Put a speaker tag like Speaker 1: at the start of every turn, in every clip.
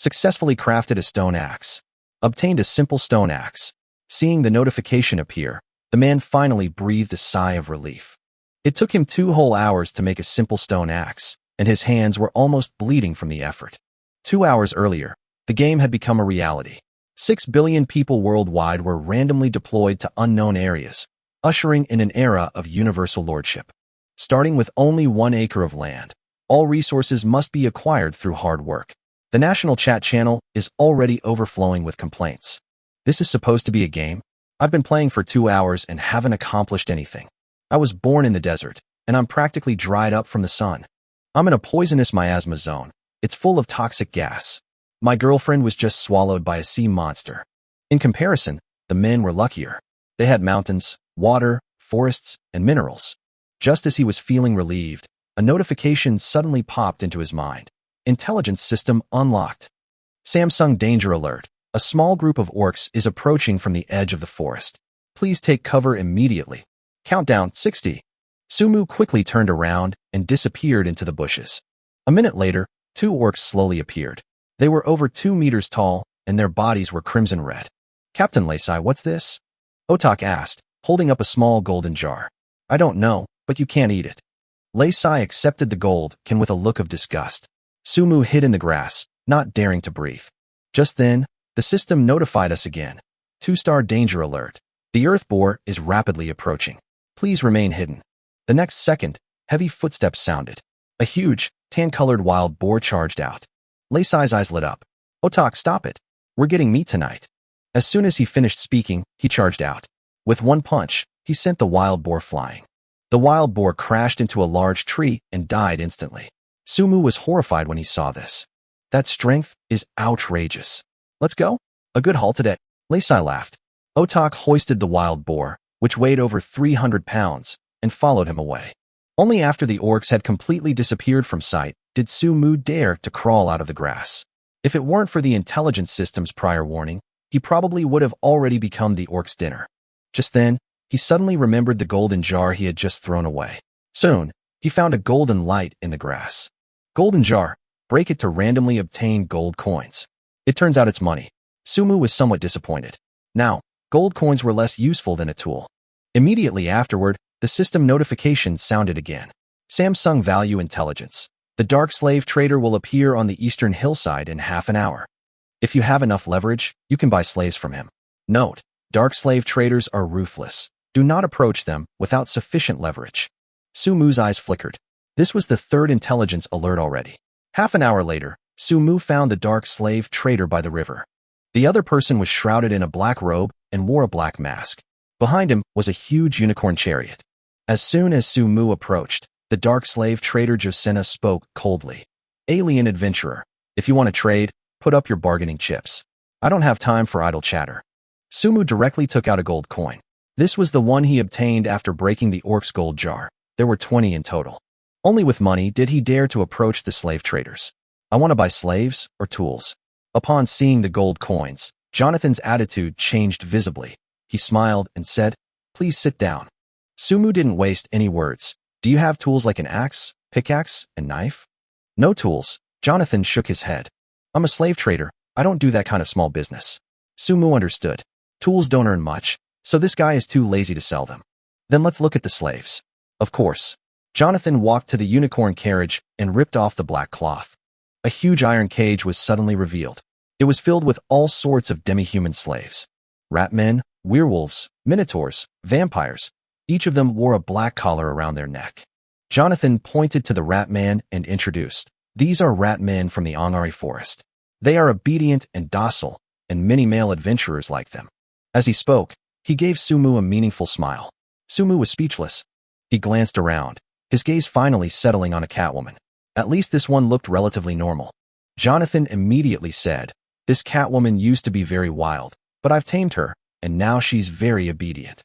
Speaker 1: Successfully crafted a stone axe. Obtained a simple stone axe. Seeing the notification appear, the man finally breathed a sigh of relief. It took him 2 whole hours to make a simple stone axe, and his hands were almost bleeding from the effort. 2 hours earlier, the game had become a reality. 6 billion people worldwide were randomly deployed to unknown areas, ushering in an era of universal lordship. Starting with only 1 acre of land, all resources must be acquired through hard work. The national chat channel is already overflowing with complaints. This is supposed to be a game? I've been playing for 2 hours and haven't accomplished anything. I was born in the desert, and I'm practically dried up from the sun. I'm in a poisonous miasma zone. It's full of toxic gas. My girlfriend was just swallowed by a sea monster. In comparison, the men were luckier. They had mountains, water, forests, and minerals. Just as he was feeling relieved, a notification suddenly popped into his mind. Intelligence system unlocked. Samsung danger alert. A small group of orcs is approaching from the edge of the forest. Please take cover immediately. Countdown 60. Sumu quickly turned around and disappeared into the bushes. A minute later, 2 orcs slowly appeared. They were over 2 meters tall, and their bodies were crimson red. Captain Leisai, what's this? Otak asked, holding up a small golden jar. I don't know, but you can't eat it. Leisai accepted the gold can with a look of disgust. Sumu hid in the grass, not daring to breathe. Just then, the system notified us again. 2-star danger alert. The earth boar is rapidly approaching. Please remain hidden. The next second, heavy footsteps sounded. A huge, tan-colored wild boar charged out. Leisai's eyes lit up. Otak, stop it. We're getting meat tonight. As soon as he finished speaking, he charged out. With one punch, he sent the wild boar flying. The wild boar crashed into a large tree and died instantly. Sumu was horrified when he saw this. That strength is outrageous. Let's go. A good haul today. Leisai laughed. Otak hoisted the wild boar, which weighed over 300 pounds, and followed him away. Only after the orcs had completely disappeared from sight did Sumu dare to crawl out of the grass. If it weren't for the intelligence system's prior warning, he probably would have already become the orc's dinner. Just then, he suddenly remembered the golden jar he had just thrown away. Soon, he found a golden light in the grass. Golden jar. Break it to randomly obtain gold coins. It turns out it's money. Sumu was somewhat disappointed. Now, gold coins were less useful than a tool. Immediately afterward, the system notification sounded again. Samsung Value Intelligence. The dark slave trader will appear on the eastern hillside in half an hour. If you have enough leverage, you can buy slaves from him. Note, dark slave traders are ruthless. Do not approach them without sufficient leverage. Sumu's eyes flickered. This was the 3rd intelligence alert already. Half an hour later, Sumu found the dark slave trader by the river. The other person was shrouded in a black robe and wore a black mask. Behind him was a huge unicorn chariot. As soon as Sumu approached, the dark slave trader Josena spoke coldly. Alien adventurer, if you want to trade, put up your bargaining chips. I don't have time for idle chatter. Sumu directly took out a gold coin. This was the one he obtained after breaking the orc's gold jar. There were 20 in total. Only with money did he dare to approach the slave traders. I want to buy slaves or tools. Upon seeing the gold coins, Jonathan's attitude changed visibly. He smiled and said, please sit down. Sumu didn't waste any words. Do you have tools like an axe, pickaxe, and knife? No tools. Jonathan shook his head. I'm a slave trader. I don't do that kind of small business. Sumu understood. Tools don't earn much, so this guy is too lazy to sell them. Then let's look at the slaves. Of course. Jonathan walked to the unicorn carriage and ripped off the black cloth. A huge iron cage was suddenly revealed. It was filled with all sorts of demi-human slaves. Ratmen, werewolves, minotaurs, vampires. Each of them wore a black collar around their neck. Jonathan pointed to the Ratman and introduced. These are Ratmen from the Angari forest. They are obedient and docile, and many male adventurers like them. As he spoke, he gave Sumu a meaningful smile. Sumu was speechless. He glanced around, his gaze finally settling on a catwoman. At least this one looked relatively normal. Jonathan immediately said, this catwoman used to be very wild, but I've tamed her, and now she's very obedient.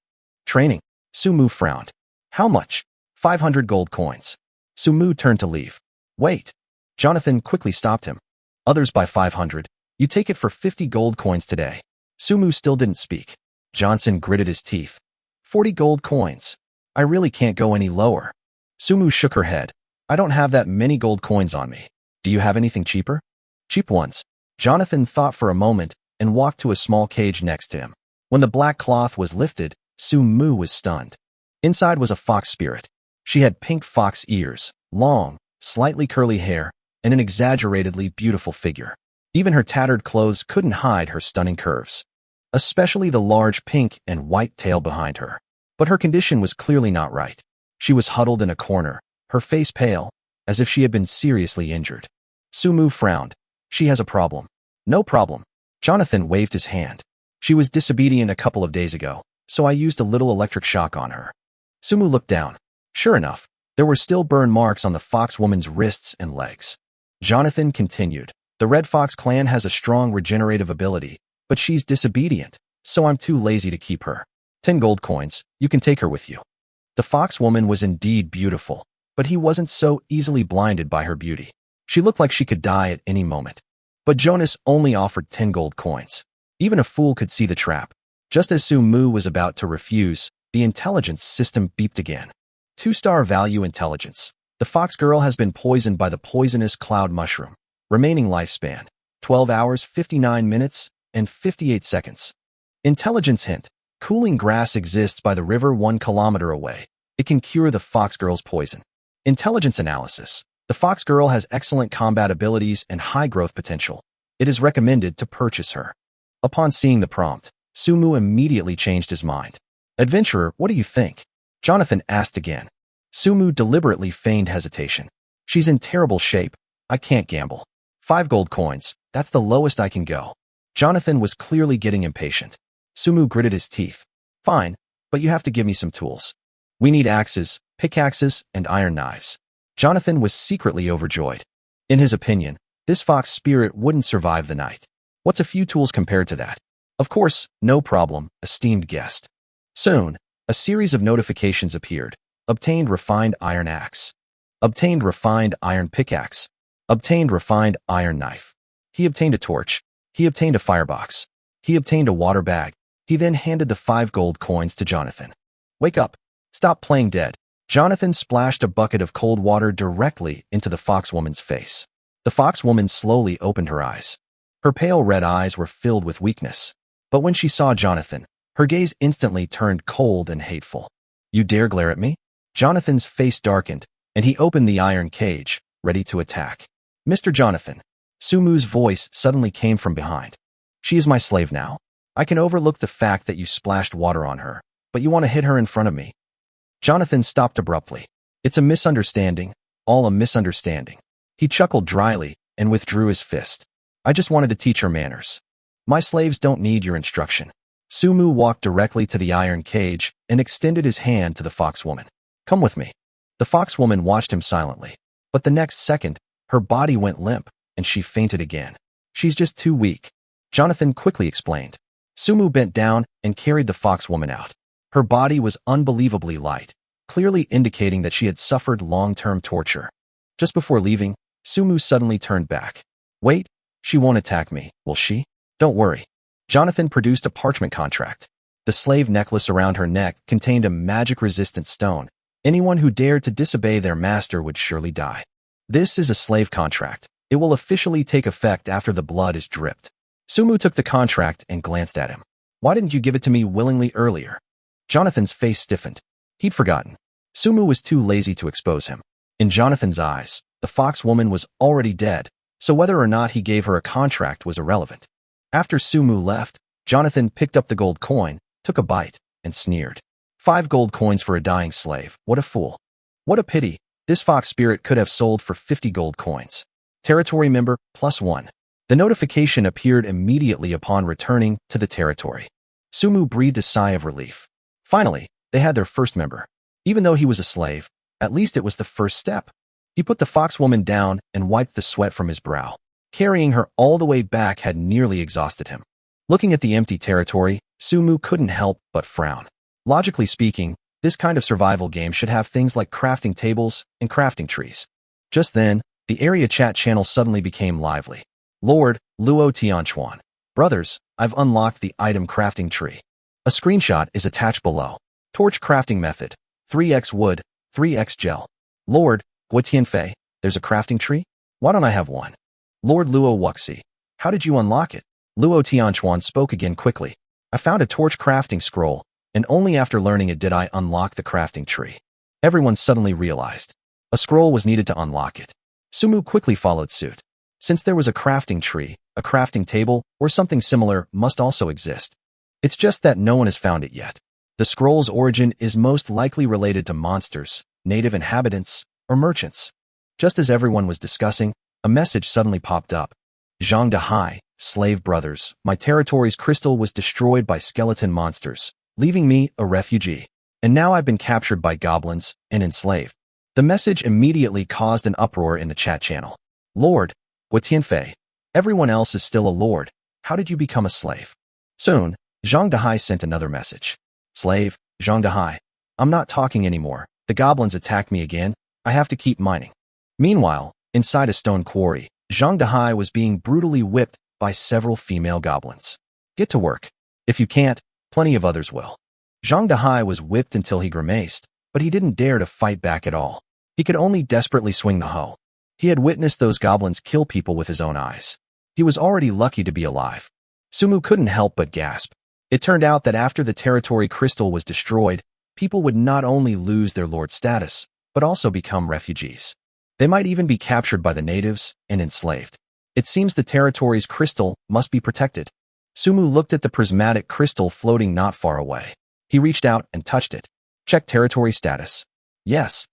Speaker 1: Training. Sumu frowned. How much? 500 gold coins. Sumu turned to leave. Wait. Jonathan quickly stopped him. Others buy 500. You take it for 50 gold coins today. Sumu still didn't speak. Johnson gritted his teeth. 40 gold coins. I really can't go any lower. Sumu shook her head. I don't have that many gold coins on me. Do you have anything cheaper? Cheap ones. Jonathan thought for a moment and walked to a small cage next to him. When the black cloth was lifted, Su-mu was stunned. Inside was a fox spirit. She had pink fox ears, long, slightly curly hair, and an exaggeratedly beautiful figure. Even her tattered clothes couldn't hide her stunning curves, especially the large pink and white tail behind her. But her condition was clearly not right. She was huddled in a corner, her face pale, as if she had been seriously injured. Su-mu frowned. She has a problem. No problem. Jonathan waved his hand. She was disobedient a couple of days ago, so I used a little electric shock on her. Su-mu looked down. Sure enough, there were still burn marks on the fox woman's wrists and legs. Jonathan continued. The Red Fox clan has a strong regenerative ability, but she's disobedient, so I'm too lazy to keep her. 10 gold coins, you can take her with you. The fox woman was indeed beautiful, but he wasn't so easily blinded by her beauty. She looked like she could die at any moment. But Jonas only offered 10 gold coins. Even a fool could see the trap. Just as Su-mu was about to refuse, the intelligence system beeped again. 2-star value intelligence. The fox girl has been poisoned by the poisonous cloud mushroom. Remaining lifespan, 12 hours, 59 minutes, and 58 seconds. Intelligence hint. Cooling grass exists by the river 1 kilometer away. It can cure the fox girl's poison. Intelligence analysis. The fox girl has excellent combat abilities and high growth potential. It is recommended to purchase her. Upon seeing the prompt, Su-mu immediately changed his mind. Adventurer, what do you think? Jonathan asked again. Su-mu deliberately feigned hesitation. She's in terrible shape. I can't gamble. 5 gold coins, that's the lowest I can go. Jonathan was clearly getting impatient. Su-mu gritted his teeth. Fine, but you have to give me some tools. We need axes, pickaxes, and iron knives. Jonathan was secretly overjoyed. In his opinion, this fox spirit wouldn't survive the night. What's a few tools compared to that? Of course, no problem, esteemed guest. Soon, a series of notifications appeared. Obtained refined iron axe. Obtained refined iron pickaxe. Obtained refined iron knife. He obtained a torch. He obtained a firebox. He obtained a water bag. He then handed the 5 gold coins to Jonathan. Wake up. Stop playing dead. Jonathan splashed a bucket of cold water directly into the fox woman's face. The fox woman slowly opened her eyes. Her pale red eyes were filled with weakness. But when she saw Jonathan, her gaze instantly turned cold and hateful. You dare glare at me? Jonathan's face darkened, and he opened the iron cage, ready to attack. Mr. Jonathan. Su-mu's voice suddenly came from behind. She is my slave now. I can overlook the fact that you splashed water on her, but you want to hit her in front of me. Jonathan stopped abruptly. It's a misunderstanding, all a misunderstanding. He chuckled dryly and withdrew his fist. I just wanted to teach her manners. My slaves don't need your instruction. Su-mu walked directly to the iron cage and extended his hand to the fox woman. Come with me. The fox woman watched him silently. But the next second, her body went limp, and she fainted again. She's just too weak. Jonathan quickly explained. Su-mu bent down and carried the fox woman out. Her body was unbelievably light, clearly indicating that she had suffered long-term torture. Just before leaving, Su-mu suddenly turned back. Wait, she won't attack me, will she? Don't worry. Jonathan produced a parchment contract. The slave necklace around her neck contained a magic-resistant stone. Anyone who dared to disobey their master would surely die. This is a slave contract. It will officially take effect after the blood is dripped. Su-mu took the contract and glanced at him. Why didn't you give it to me willingly earlier? Jonathan's face stiffened. He'd forgotten. Su-mu was too lazy to expose him. In Jonathan's eyes, the fox woman was already dead, so whether or not he gave her a contract was irrelevant. After Su-mu left, Jonathan picked up the gold coin, took a bite, and sneered. 5 gold coins for a dying slave. What a fool. What a pity. This fox spirit could have sold for 50 gold coins. Territory member, +1. The notification appeared immediately upon returning to the territory. Su-mu breathed a sigh of relief. Finally, they had their first member. Even though he was a slave, at least it was the first step. He put the fox woman down and wiped the sweat from his brow. Carrying her all the way back had nearly exhausted him. Looking at the empty territory, Su-mu couldn't help but frown. Logically speaking, this kind of survival game should have things like crafting tables and crafting trees. Just then, the area chat channel suddenly became lively. Lord, Luo Tianchuan. Brothers, I've unlocked the item crafting tree. A screenshot is attached below. Torch crafting method. 3x wood, 3x gel. Lord, Guo Tianfei, there's a crafting tree? Why don't I have one? Lord Luo Wuxi. How did you unlock it? Luo Tianchuan spoke again quickly. I found a torch crafting scroll, and only after learning it did I unlock the crafting tree. Everyone suddenly realized. A scroll was needed to unlock it. Sumu quickly followed suit. Since there was a crafting tree, a crafting table, or something similar must also exist. It's just that no one has found it yet. The scroll's origin is most likely related to monsters, native inhabitants, or merchants. Just as everyone was discussing, a message suddenly popped up. Zhang Dahai, slave brothers, my territory's crystal was destroyed by skeleton monsters, leaving me a refugee. And now I've been captured by goblins and enslaved. The message immediately caused an uproar in the chat channel. Lord, Tianfei, everyone else is still a lord. How did you become a slave? Soon, Zhang Dahai sent another message. Slave, Zhang Dahai, I'm not talking anymore. The goblins attacked me again. I have to keep mining. Meanwhile, inside a stone quarry, Zhang Dahai was being brutally whipped by several female goblins. Get to work. If you can't, plenty of others will. Zhang Dahai was whipped until he grimaced, but he didn't dare to fight back at all. He could only desperately swing the hoe. He had witnessed those goblins kill people with his own eyes. He was already lucky to be alive. Sumu couldn't help but gasp. It turned out that after the territory crystal was destroyed, people would not only lose their lord status, but also become refugees. They might even be captured by the natives and enslaved. It seems the territory's crystal must be protected. Sumu looked at the prismatic crystal floating not far away. He reached out and touched it. Check territory status. Yes.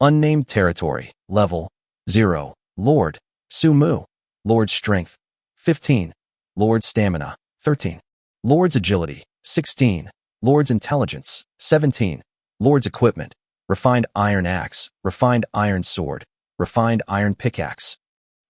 Speaker 1: Unnamed territory. Level 0. Lord. Sumu. Lord's strength. 15. Lord's stamina. 13. Lord's agility. 16. Lord's intelligence. 17. Lord's equipment. Refined iron axe. Refined iron sword. Refined iron pickaxe.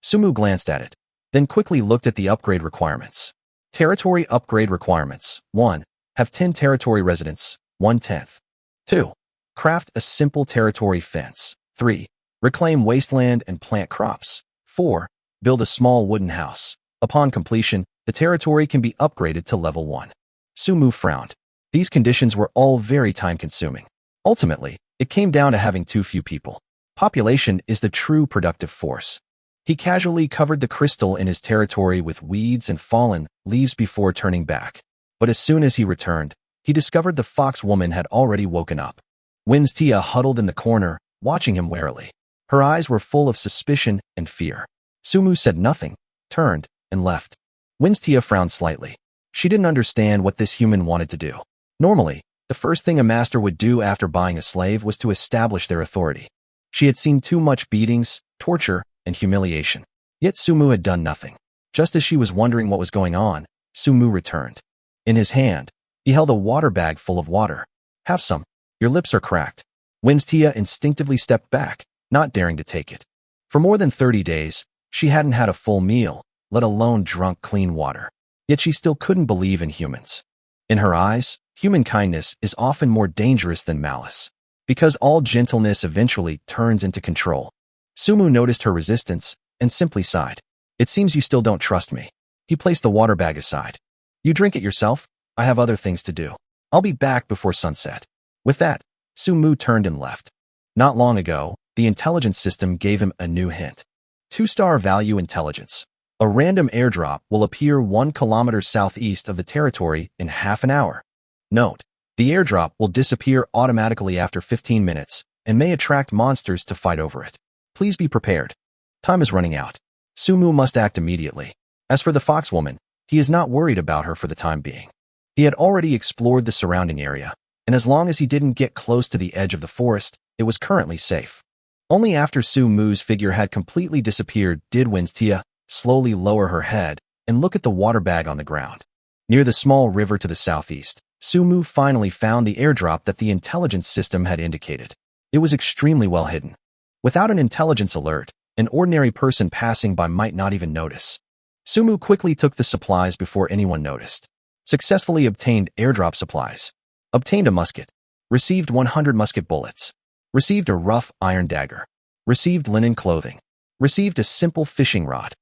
Speaker 1: Sumu glanced at it, then quickly looked at the upgrade requirements. Territory upgrade requirements. 1. Have 10 territory residents, 1/10. 2. Craft a simple territory fence. 3. Reclaim wasteland and plant crops. 4. Build a small wooden house. Upon completion, the territory can be upgraded to level 1. Sumu frowned. These conditions were all very time-consuming. Ultimately, it came down to having too few people. Population is the true productive force. He casually covered the crystal in his territory with weeds and fallen leaves before turning back. But as soon as he returned, he discovered the fox woman had already woken up. Winstia huddled in the corner, watching him warily. Her eyes were full of suspicion and fear. Sumu said nothing, turned, and left. Winstia frowned slightly. She didn't understand what this human wanted to do. Normally, the first thing a master would do after buying a slave was to establish their authority. She had seen too much beatings, torture, and humiliation. Yet Sumu had done nothing. Just as she was wondering what was going on, Sumu returned. In his hand, he held a water bag full of water. Have some. Your lips are cracked. Winstia instinctively stepped back, not daring to take it. For more than 30 days, she hadn't had a full meal, let alone drunk clean water. Yet she still couldn't believe in humans. In her eyes, human kindness is often more dangerous than malice. Because all gentleness eventually turns into control. Sumu noticed her resistance and simply sighed. It seems you still don't trust me. He placed the water bag aside. You drink it yourself. I have other things to do. I'll be back before sunset. With that, Sumu turned and left. Not long ago, the intelligence system gave him a new hint. 2-star value intelligence. A random airdrop will appear 1 kilometer southeast of the territory in half an hour. Note, the airdrop will disappear automatically after 15 minutes and may attract monsters to fight over it. Please be prepared. Time is running out. Sumu must act immediately. As for the fox woman, he is not worried about her for the time being. He had already explored the surrounding area, and as long as he didn't get close to the edge of the forest, it was currently safe. Only after Sumu's figure had completely disappeared did Winstia slowly lower her head and look at the water bag on the ground. Near the small river to the southeast, Sumu finally found the airdrop that the intelligence system had indicated. It was extremely well hidden. Without an intelligence alert, an ordinary person passing by might not even notice. Sumu quickly took the supplies before anyone noticed. Successfully obtained airdrop supplies. Obtained a musket. Received 100 musket bullets. Received a rough iron dagger. Received linen clothing. Received a simple fishing rod.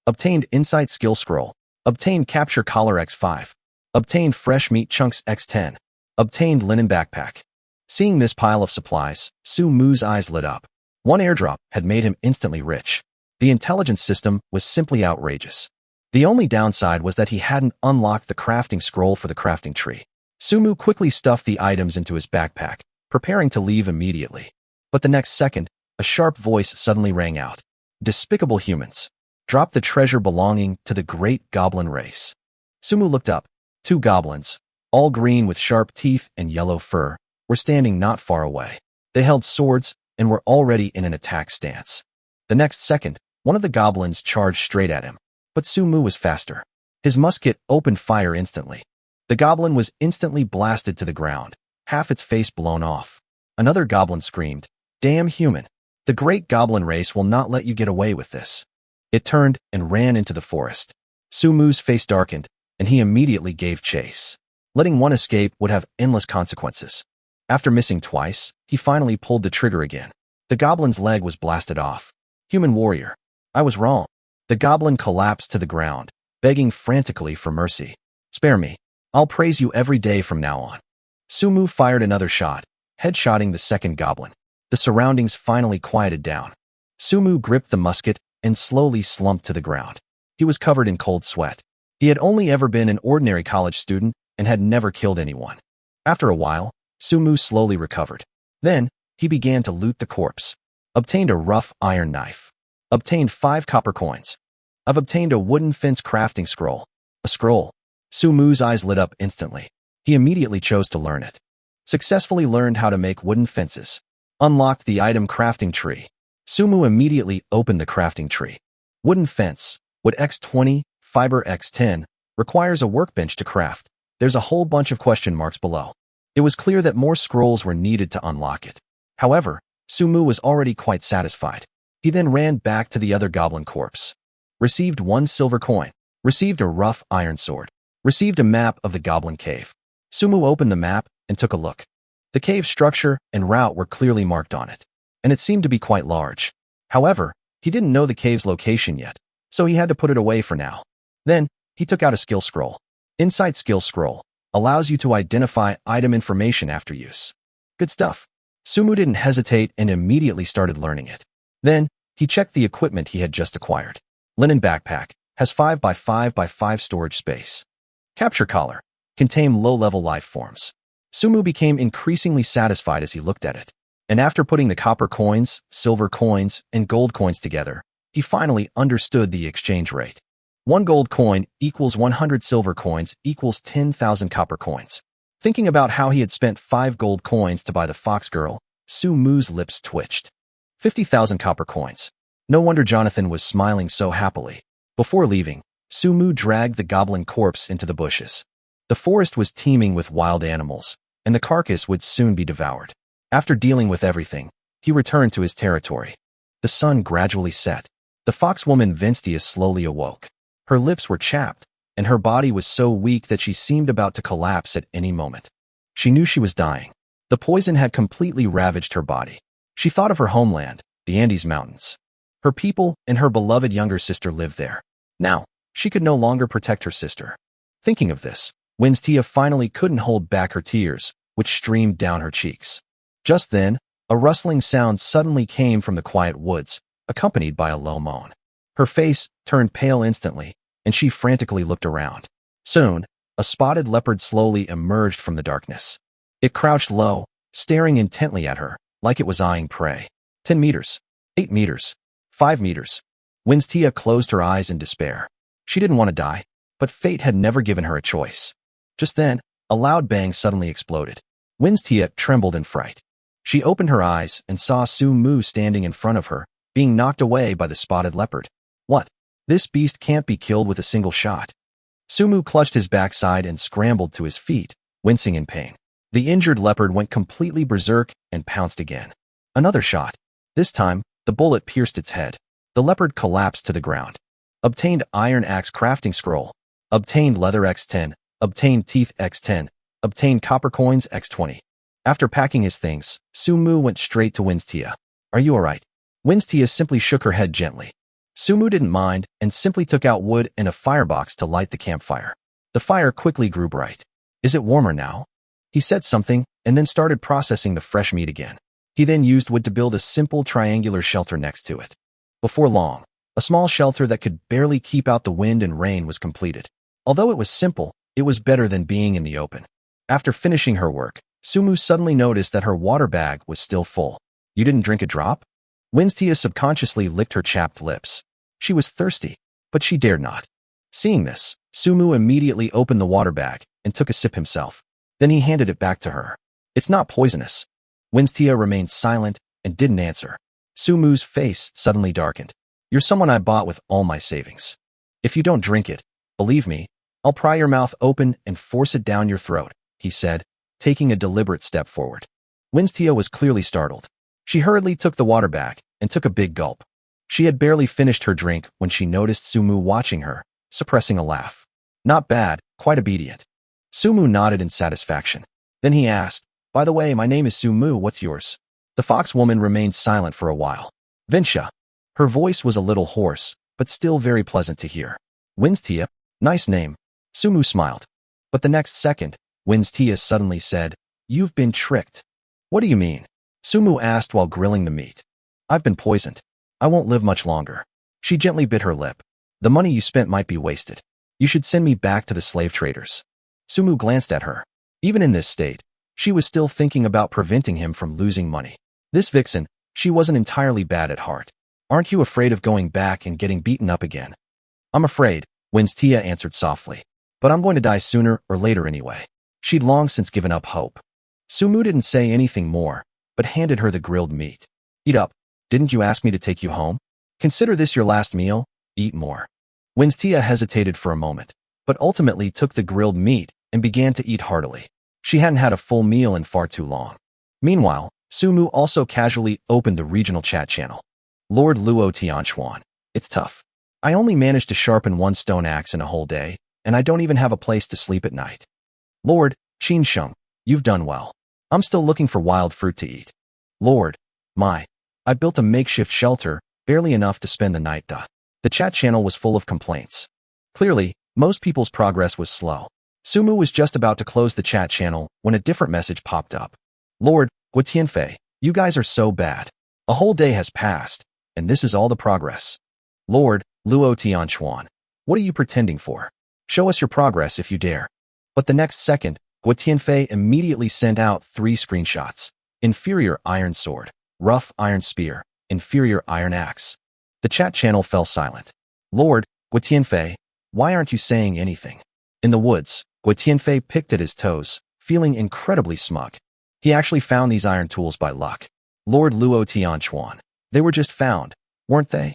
Speaker 1: Obtained insight skill scroll. Obtained capture collar X5. Obtained fresh meat chunks X10. Obtained linen backpack. Seeing this pile of supplies, Sumu's eyes lit up. One airdrop had made him instantly rich. The intelligence system was simply outrageous. The only downside was that he hadn't unlocked the crafting scroll for the crafting tree. Sumu quickly stuffed the items into his backpack, preparing to leave immediately. But the next second, a sharp voice suddenly rang out. Despicable humans. Drop the treasure belonging to the great goblin race. Sumu looked up. 2 goblins, all green with sharp teeth and yellow fur, were standing not far away. They held swords and were already in an attack stance. The next second, one of the goblins charged straight at him, but Sumu was faster. His musket opened fire instantly. The goblin was instantly blasted to the ground, half its face blown off. Another goblin screamed, "Damn human! The great goblin race will not let you get away with this." It turned and ran into the forest. Sumu's face darkened, and he immediately gave chase. Letting one escape would have endless consequences. After missing twice, he finally pulled the trigger again. The goblin's leg was blasted off. Human warrior. I was wrong. The goblin collapsed to the ground, begging frantically for mercy. Spare me. I'll praise you every day from now on. Sumu fired another shot, headshotting the second goblin. The surroundings finally quieted down. Sumu gripped the musket and slowly slumped to the ground. He was covered in cold sweat. He had only ever been an ordinary college student and had never killed anyone. After a while, Sumu slowly recovered. Then, he began to loot the corpse. Obtained a rough iron knife. Obtained 5 copper coins. I've obtained a wooden fence crafting scroll. A scroll. Sumu's eyes lit up instantly. He immediately chose to learn it. Successfully learned how to make wooden fences. Unlocked the item crafting tree. Sumu immediately opened the crafting tree. Wooden fence. Wood X20, fiber X10, requires a workbench to craft. There's a whole bunch of question marks below. It was clear that more scrolls were needed to unlock it. However, Sumu was already quite satisfied. He then ran back to the other goblin corpse. Received 1 silver coin. Received a rough iron sword. Received a map of the goblin cave. Sumu opened the map and took a look. The cave structure and route were clearly marked on it, and it seemed to be quite large. However, he didn't know the cave's location yet, so he had to put it away for now. Then, he took out a skill scroll. Insight skill scroll allows you to identify item information after use. Good stuff. Sumu didn't hesitate and immediately started learning it. Then, he checked the equipment he had just acquired. Linen backpack, has 5x5x5 storage space. Capture collar, can tame low-level life forms. Sumu became increasingly satisfied as he looked at it. And after putting the copper coins, silver coins, and gold coins together, he finally understood the exchange rate. 1 gold coin equals 100 silver coins equals 10,000 copper coins. Thinking about how he had spent 5 gold coins to buy the fox girl, Sumu's lips twitched. 50,000 copper coins. No wonder Jonathan was smiling so happily. Before leaving, Sumu dragged the goblin corpse into the bushes. The forest was teeming with wild animals, and the carcass would soon be devoured. After dealing with everything, he returned to his territory. The sun gradually set. The foxwoman Vinstia slowly awoke. Her lips were chapped, and her body was so weak that she seemed about to collapse at any moment. She knew she was dying. The poison had completely ravaged her body. She thought of her homeland, the Andes Mountains. Her people and her beloved younger sister lived there. Now, she could no longer protect her sister. Thinking of this, Winstia finally couldn't hold back her tears, which streamed down her cheeks. Just then, a rustling sound suddenly came from the quiet woods, accompanied by a low moan. Her face turned pale instantly, and she frantically looked around. Soon, a spotted leopard slowly emerged from the darkness. It crouched low, staring intently at her, like it was eyeing prey. 10 meters. 8 meters. 5 meters. Winstia closed her eyes in despair. She didn't want to die, but fate had never given her a choice. Just then, a loud bang suddenly exploded. Winstia trembled in fright. She opened her eyes and saw Sumu standing in front of her, being knocked away by the spotted leopard. What? This beast can't be killed with a single shot. Sumu clutched his backside and scrambled to his feet, wincing in pain. The injured leopard went completely berserk and pounced again. Another shot. This time, the bullet pierced its head. The leopard collapsed to the ground. Obtained iron axe crafting scroll. Obtained leather X10. Obtained teeth X10. Obtained copper coins X20. After packing his things, Sumu went straight to Winstia. Are you alright? Winstia simply shook her head gently. Sumu didn't mind and simply took out wood and a firebox to light the campfire. The fire quickly grew bright. Is it warmer now? He said something and then started processing the fresh meat again. He then used wood to build a simple triangular shelter next to it. Before long, A small shelter that could barely keep out the wind and rain was completed. Although it was simple, it was better than being in the open. After finishing her work, Sumu suddenly noticed that her water bag was still full. You didn't drink a drop? Winstia subconsciously licked her chapped lips. She was thirsty, but she dared not. Seeing this, Sumu immediately opened the water bag and took a sip himself. Then he handed it back to her. It's not poisonous. Winstia remained silent and didn't answer. Sumu's face suddenly darkened. You're someone I bought with all my savings. If you don't drink it, believe me, I'll pry your mouth open and force it down your throat, he said, taking a deliberate step forward. Winstia was clearly startled. She hurriedly took the water back and took a big gulp. She had barely finished her drink when she noticed Sumu watching her, suppressing a laugh. Not bad, quite obedient. Sumu nodded in satisfaction. Then he asked, by the way, my name is Sumu, what's yours? The fox woman remained silent for a while. Vinsha. Her voice was a little hoarse, but still very pleasant to hear. Winstia, nice name. Sumu smiled. But the next second, Winstia suddenly said, you've been tricked. What do you mean? Sumu asked while grilling the meat. I've been poisoned. I won't live much longer. She gently bit her lip. The money you spent might be wasted. You should send me back to the slave traders. Sumu glanced at her. Even in this state, she was still thinking about preventing him from losing money. This vixen, she wasn't entirely bad at heart. Aren't you afraid of going back and getting beaten up again? I'm afraid, Winstia answered softly. But I'm going to die sooner or later anyway. She'd long since given up hope. Sumu didn't say anything more, but handed her the grilled meat. Eat up. Didn't you ask me to take you home? Consider this your last meal. Eat more. Winstia hesitated for a moment, but ultimately took the grilled meat and began to eat heartily. She hadn't had a full meal in far too long. Meanwhile, Sumu also casually opened the regional chat channel. Lord Luo Tianchuan. It's tough. I only managed to sharpen one stone axe in a whole day, and I don't even have a place to sleep at night. Lord Qin Sheng, you've done well. I'm still looking for wild fruit to eat. Lord, I built a makeshift shelter, barely enough to spend the night. The chat channel was full of complaints. Clearly, most people's progress was slow. Sumu was just about to close the chat channel when a different message popped up. Lord Guotianfei, you guys are so bad. A whole day has passed, and this is all the progress. Lord Luo Tianchuan, what are you pretending for? Show us your progress if you dare. But the next second, Guotianfei immediately sent out 3 screenshots. Inferior iron sword, rough iron spear, inferior iron axe. The chat channel fell silent. Lord Guotianfei, why aren't you saying anything? In the woods, Guotianfei picked at his toes, feeling incredibly smug. He actually found these iron tools by luck. Lord Luo Tianchuan, they were just found, weren't they?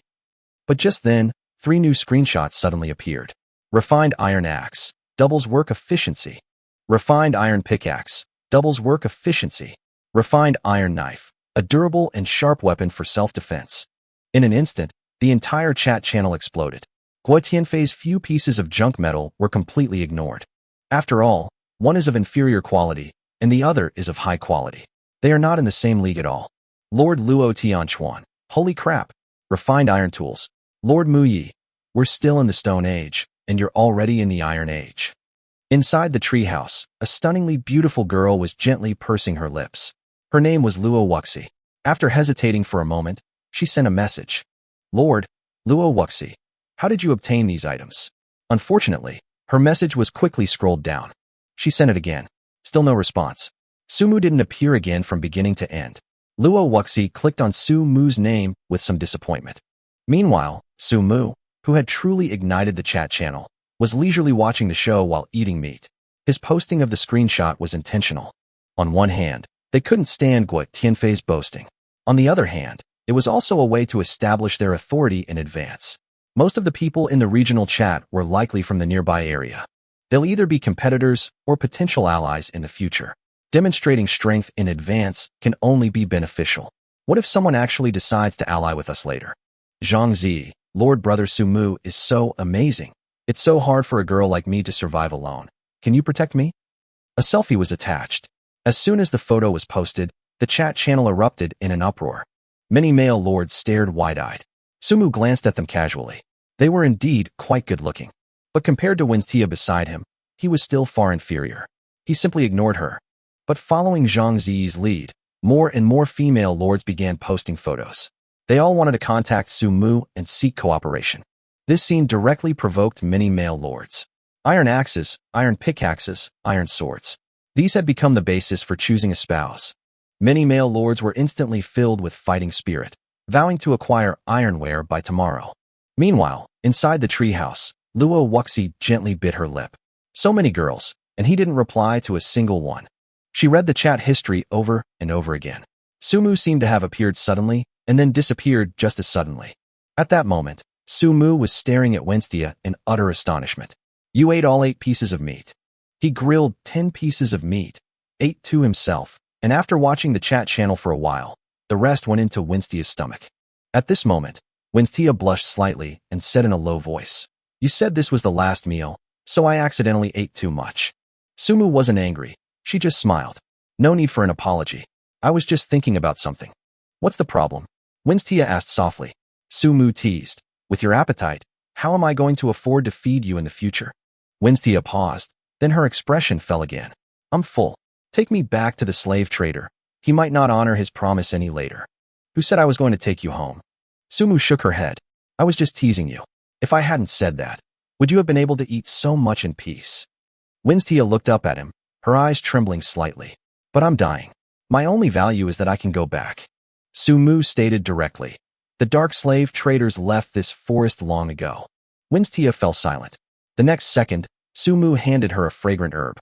Speaker 1: But just then, 3 new screenshots suddenly appeared. Refined iron axe, doubles work efficiency. Refined iron pickaxe, doubles work efficiency. Refined iron knife, a durable and sharp weapon for self-defense. In an instant, the entire chat channel exploded. Guotianfei's few pieces of junk metal were completely ignored. After all, one is of inferior quality, and the other is of high quality. They are not in the same league at all. Lord Luo Tianchuan, holy crap. Refined iron tools. Lord Muyi, we're still in the Stone Age, and you're already in the Iron Age. Inside the treehouse, a stunningly beautiful girl was gently pursing her lips. Her name was Luo Wuxi. After hesitating for a moment, she sent a message. Lord Luo Wuxi, how did you obtain these items? Unfortunately, her message was quickly scrolled down. She sent it again. Still no response. Sumu didn't appear again from beginning to end. Luo Wuxi clicked on Sumu's name with some disappointment. Meanwhile, Sumu, who had truly ignited the chat channel, was leisurely watching the show while eating meat. His posting of the screenshot was intentional. On one hand, they couldn't stand Guotianfei's boasting. On the other hand, it was also a way to establish their authority in advance. Most of the people in the regional chat were likely from the nearby area. They'll either be competitors or potential allies in the future. Demonstrating strength in advance can only be beneficial. What if someone actually decides to ally with us later? Zhang Zi, Lord Brother Sumu is so amazing. It's so hard for a girl like me to survive alone. Can you protect me? A selfie was attached. As soon as the photo was posted, the chat channel erupted in an uproar. Many male lords stared wide-eyed. Sumu glanced at them casually. They were indeed quite good-looking. But compared to Winstia beside him, he was still far inferior. He simply ignored her. But following Zhang Zi's lead, more and more female lords began posting photos. They all wanted to contact Sumu and seek cooperation. This scene directly provoked many male lords. Iron axes, iron pickaxes, iron swords. These had become the basis for choosing a spouse. Many male lords were instantly filled with fighting spirit, vowing to acquire ironware by tomorrow. Meanwhile, inside the treehouse, Luo Wuxi gently bit her lip. So many girls, and he didn't reply to a single one. She read the chat history over and over again. Sumu seemed to have appeared suddenly, and then disappeared just as suddenly. At that moment, Sumu was staring at Winstia in utter astonishment. You ate all 8 pieces of meat. He grilled 10 pieces of meat, ate 2 himself, and after watching the chat channel for a while, the rest went into Winstia's stomach. At this moment, Winstia blushed slightly and said in a low voice, "You said this was the last meal, so I accidentally ate too much." Sumu wasn't angry. She just smiled. No need for an apology. I was just thinking about something. What's the problem? Winstia asked softly. Sumu teased. With your appetite, how am I going to afford to feed you in the future? Winstia paused, then her expression fell again. I'm full. Take me back to the slave trader. He might not honor his promise any later. Who said I was going to take you home? Sumu shook her head. I was just teasing you. If I hadn't said that, would you have been able to eat so much in peace? Winstia looked up at him, her eyes trembling slightly. But I'm dying. My only value is that I can go back. Sumu stated directly. The dark slave traders left this forest long ago. Winstia fell silent. The next second, Sumu handed her a fragrant herb.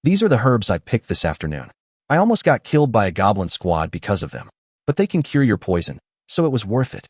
Speaker 1: These are the herbs I picked this afternoon. I almost got killed by a goblin squad because of them, but they can cure your poison, so it was worth it.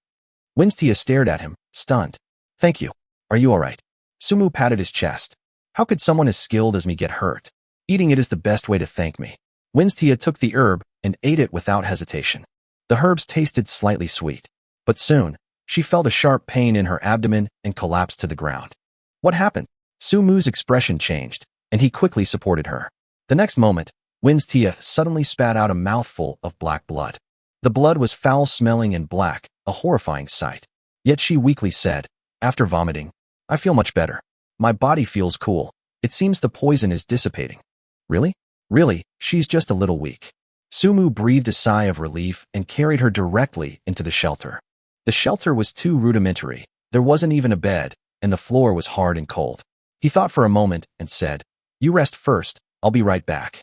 Speaker 1: Winstia stared at him, stunned. Thank you. Are you all right? Sumu patted his chest. How could someone as skilled as me get hurt? Eating it is the best way to thank me. Winstia took the herb and ate it without hesitation. The herbs tasted slightly sweet, but soon, she felt a sharp pain in her abdomen and collapsed to the ground. What happened? Sumu's expression changed, and he quickly supported her. The next moment, Winstia suddenly spat out a mouthful of black blood. The blood was foul-smelling and black, a horrifying sight. Yet she weakly said, after vomiting, I feel much better. My body feels cool. It seems the poison is dissipating. Really? Really, she's just a little weak. Sumu breathed a sigh of relief and carried her directly into the shelter. The shelter was too rudimentary. There wasn't even a bed, and the floor was hard and cold. He thought for a moment and said, You rest first, I'll be right back.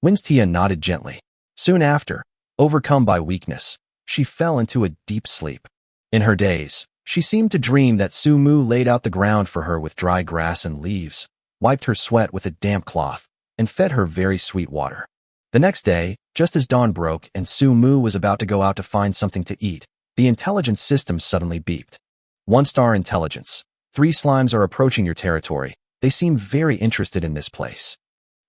Speaker 1: Winstia nodded gently. Soon after, overcome by weakness, she fell into a deep sleep. In her daze, she seemed to dream that Sumu laid out the ground for her with dry grass and leaves, wiped her sweat with a damp cloth, and fed her very sweet water. The next day, just as dawn broke and Sumu was about to go out to find something to eat, the intelligence system suddenly beeped. 1-star intelligence. 3 slimes are approaching your territory. They seem very interested in this place.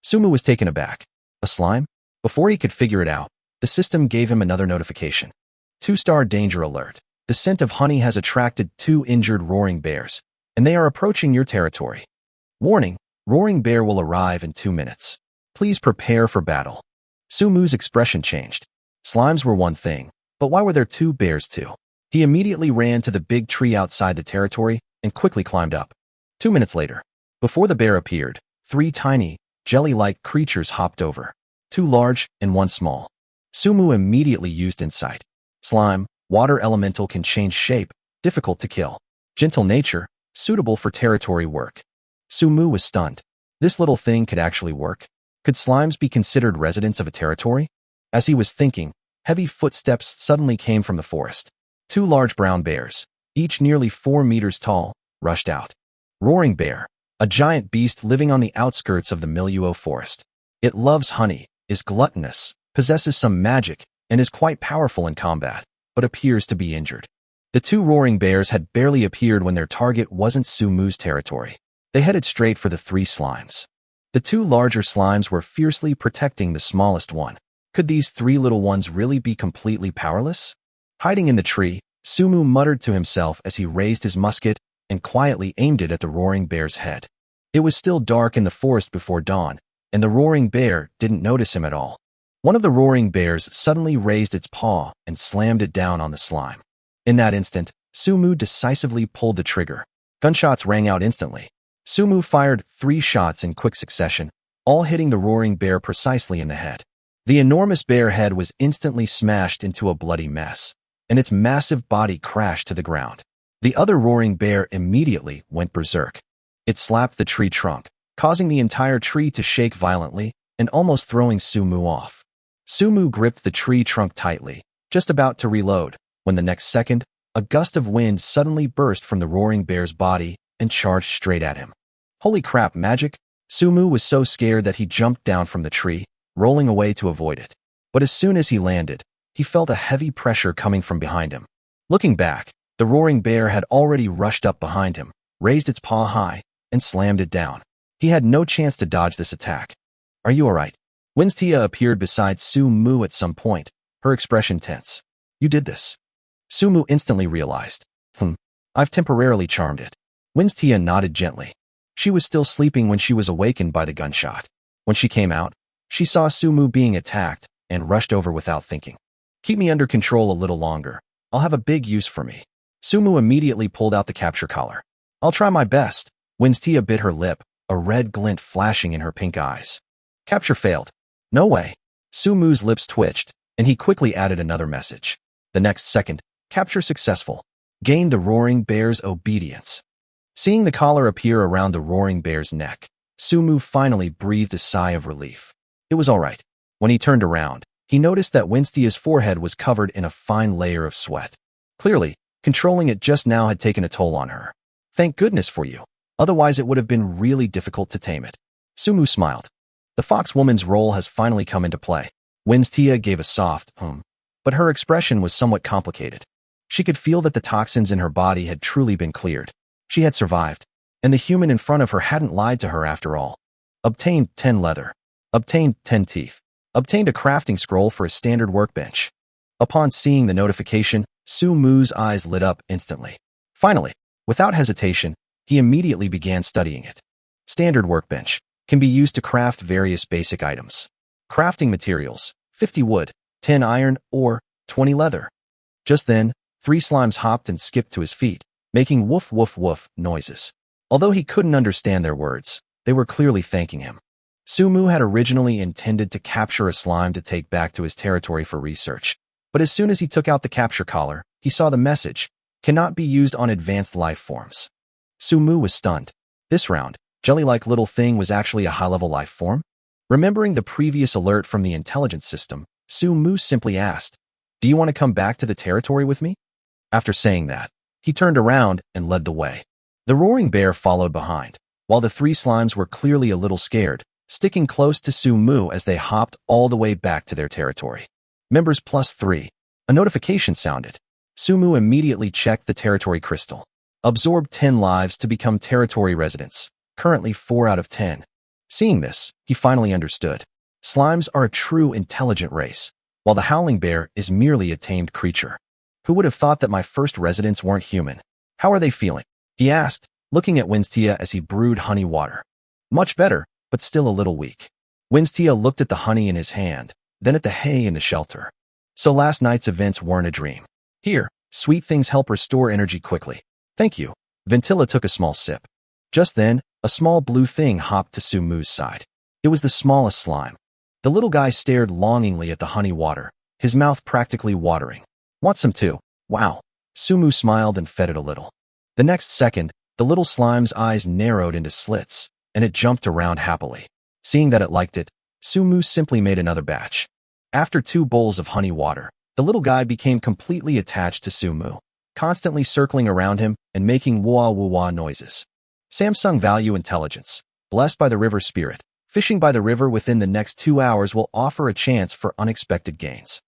Speaker 1: Sumu was taken aback. A slime? Before he could figure it out, the system gave him another notification. 2-star danger alert. The scent of honey has attracted 2 injured roaring bears, and they are approaching your territory. Warning, roaring bear will arrive in 2 minutes. Please prepare for battle. Sumu's expression changed. Slimes were one thing, but why were there 2 bears too? He immediately ran to the big tree outside the territory and quickly climbed up. 2 minutes later, before the bear appeared, 3 tiny, jelly-like creatures hopped over. 2 large and 1 small. Sumu immediately used insight. Slime, water elemental can change shape, difficult to kill. Gentle nature, suitable for territory work. Sumu was stunned. This little thing could actually work. Could slimes be considered residents of a territory? As he was thinking, heavy footsteps suddenly came from the forest. 2 large brown bears, each nearly 4 meters tall, rushed out. Roaring bear, a giant beast living on the outskirts of the Miluo forest. It loves honey, is gluttonous, possesses some magic, and is quite powerful in combat, but appears to be injured. The 2 roaring bears had barely appeared when their target wasn't Sumu's territory. They headed straight for the 3 slimes. The 2 larger slimes were fiercely protecting the smallest one. Could these 3 little ones really be completely powerless? Hiding in the tree, Sumu muttered to himself as he raised his musket and quietly aimed it at the roaring bear's head. It was still dark in the forest before dawn, and the roaring bear didn't notice him at all. One of the roaring bears suddenly raised its paw and slammed it down on the slime. In that instant, Sumu decisively pulled the trigger. Gunshots rang out instantly. Sumu fired 3 shots in quick succession, all hitting the roaring bear precisely in the head. The enormous bear head was instantly smashed into a bloody mess, and its massive body crashed to the ground. The other roaring bear immediately went berserk. It slapped the tree trunk, causing the entire tree to shake violently and almost throwing Sumu off. Sumu gripped the tree trunk tightly, just about to reload, when the next second, a gust of wind suddenly burst from the roaring bear's body and charged straight at him. Holy crap, magic! Sumu was so scared that he jumped down from the tree, rolling away to avoid it. But as soon as he landed, he felt a heavy pressure coming from behind him. Looking back, the roaring bear had already rushed up behind him, raised its paw high, and slammed it down. He had no chance to dodge this attack. Are you alright? Winstia appeared beside Sumu at some point, her expression tense. You did this. Sumu instantly realized. I've temporarily charmed it. Winstia nodded gently. She was still sleeping when she was awakened by the gunshot. When she came out, she saw Sumu being attacked and rushed over without thinking. Keep me under control a little longer. I'll have a big use for me. Sumu immediately pulled out the capture collar. I'll try my best. Winstia bit her lip, a red glint flashing in her pink eyes. Capture failed. No way. Sumu's lips twitched, and he quickly added another message. The next second, capture successful. Gained the roaring bear's obedience. Seeing the collar appear around the roaring bear's neck, Sumu finally breathed a sigh of relief. It was all right. When he turned around, he noticed that Winstia's forehead was covered in a fine layer of sweat. Clearly, controlling it just now had taken a toll on her. Thank goodness for you. Otherwise it would have been really difficult to tame it. Sumu smiled. The fox woman's role has finally come into play. Winstia gave a soft but her expression was somewhat complicated. She could feel that the toxins in her body had truly been cleared. She had survived, and the human in front of her hadn't lied to her after all. Obtained 10 leather. Obtained 10 teeth. Obtained a crafting scroll for a standard workbench. Upon seeing the notification, Sumu's eyes lit up instantly. Finally, without hesitation, he immediately began studying it. Standard workbench can be used to craft various basic items. Crafting materials, 50 wood, 10 iron, or 20 leather. Just then, 3 slimes hopped and skipped to his feet, making woof woof woof noises. Although he couldn't understand their words, they were clearly thanking him. Sumu had originally intended to capture a slime to take back to his territory for research, but as soon as he took out the capture collar, he saw the message, cannot be used on advanced life forms. Sumu was stunned. This round, jelly-like little thing was actually a high-level life form? Remembering the previous alert from the intelligence system, Sumu simply asked, do you want to come back to the territory with me? After saying that, he turned around and led the way. The roaring bear followed behind, while the 3 slimes were clearly a little scared, sticking close to Sumu as they hopped all the way back to their territory. Members +3. A notification sounded. Sumu immediately checked the territory crystal. Absorbed 10 lives to become territory residents, currently 4 out of 10. Seeing this, he finally understood. Slimes are a true intelligent race, while the howling bear is merely a tamed creature. Who would have thought that my first residents weren't human? How are they feeling? He asked, looking at Winstia as he brewed honey water. Much better, but still a little weak. Winstia looked at the honey in his hand, then at the hay in the shelter. So last night's events weren't a dream. Here, sweet things help restore energy quickly. Thank you. Ventilla took a small sip. Just then, a small blue thing hopped to Sumu's side. It was the smallest slime. The little guy stared longingly at the honey water, his mouth practically watering. Want some too? Wow. Sumu smiled and fed it a little. The next second, the little slime's eyes narrowed into slits, and it jumped around happily. Seeing that it liked it, Sumu simply made another batch. After 2 bowls of honey water, the little guy became completely attached to Sumu, constantly circling around him and making wah-wah-wah noises. Samsung Value Intelligence. Blessed by the river spirit, fishing by the river within the next 2 hours will offer a chance for unexpected gains.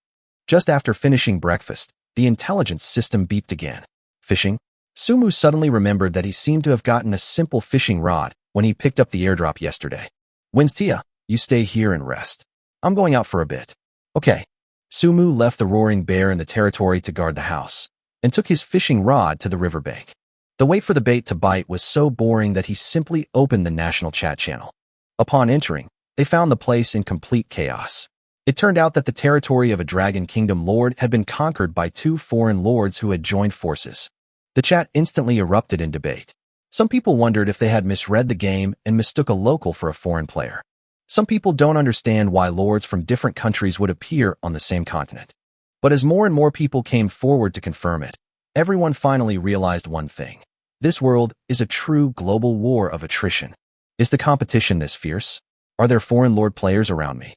Speaker 1: Just after finishing breakfast, the intelligence system beeped again. Fishing? Sumu suddenly remembered that he seemed to have gotten a simple fishing rod when he picked up the airdrop yesterday. Winstia, you stay here and rest. I'm going out for a bit. Okay. Sumu left the roaring bear in the territory to guard the house, and took his fishing rod to the riverbank. The wait for the bait to bite was so boring that he simply opened the national chat channel. Upon entering, they found the place in complete chaos. It turned out that the territory of a Dragon Kingdom lord had been conquered by 2 foreign lords who had joined forces. The chat instantly erupted in debate. Some people wondered if they had misread the game and mistook a local for a foreign player. Some people don't understand why lords from different countries would appear on the same continent. But as more and more people came forward to confirm it, everyone finally realized one thing. This world is a true global war of attrition. Is the competition this fierce? Are there foreign lord players around me?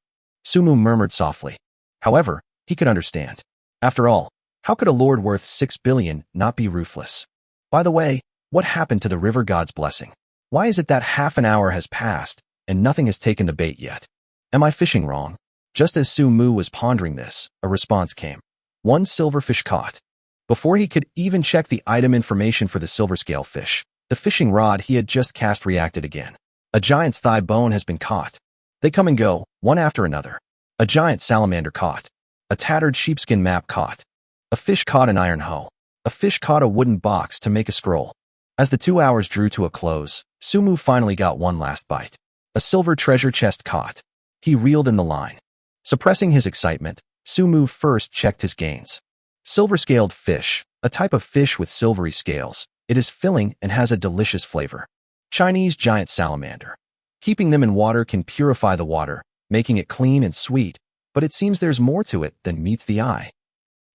Speaker 1: Sumu murmured softly. However, he could understand. After all, how could a lord worth 6 billion not be ruthless? By the way, what happened to the river god's blessing? Why is it that half an hour has passed and nothing has taken the bait yet? Am I fishing wrong? Just as Sumu was pondering this, a response came. 1 silverfish caught. Before he could even check the item information for the silver scale fish, the fishing rod he had just cast reacted again. A giant's thigh bone has been caught. They come and go, one after another. A giant salamander caught. A tattered sheepskin map caught. A fish caught an iron hoe. A fish caught a wooden box to make a scroll. As the 2 hours drew to a close, Sumu finally got one last bite. A silver treasure chest caught. He reeled in the line. Suppressing his excitement, Sumu first checked his gains. Silver-scaled fish, a type of fish with silvery scales. It is filling and has a delicious flavor. Chinese giant salamander. Keeping them in water can purify the water, making it clean and sweet, but it seems there's more to it than meets the eye.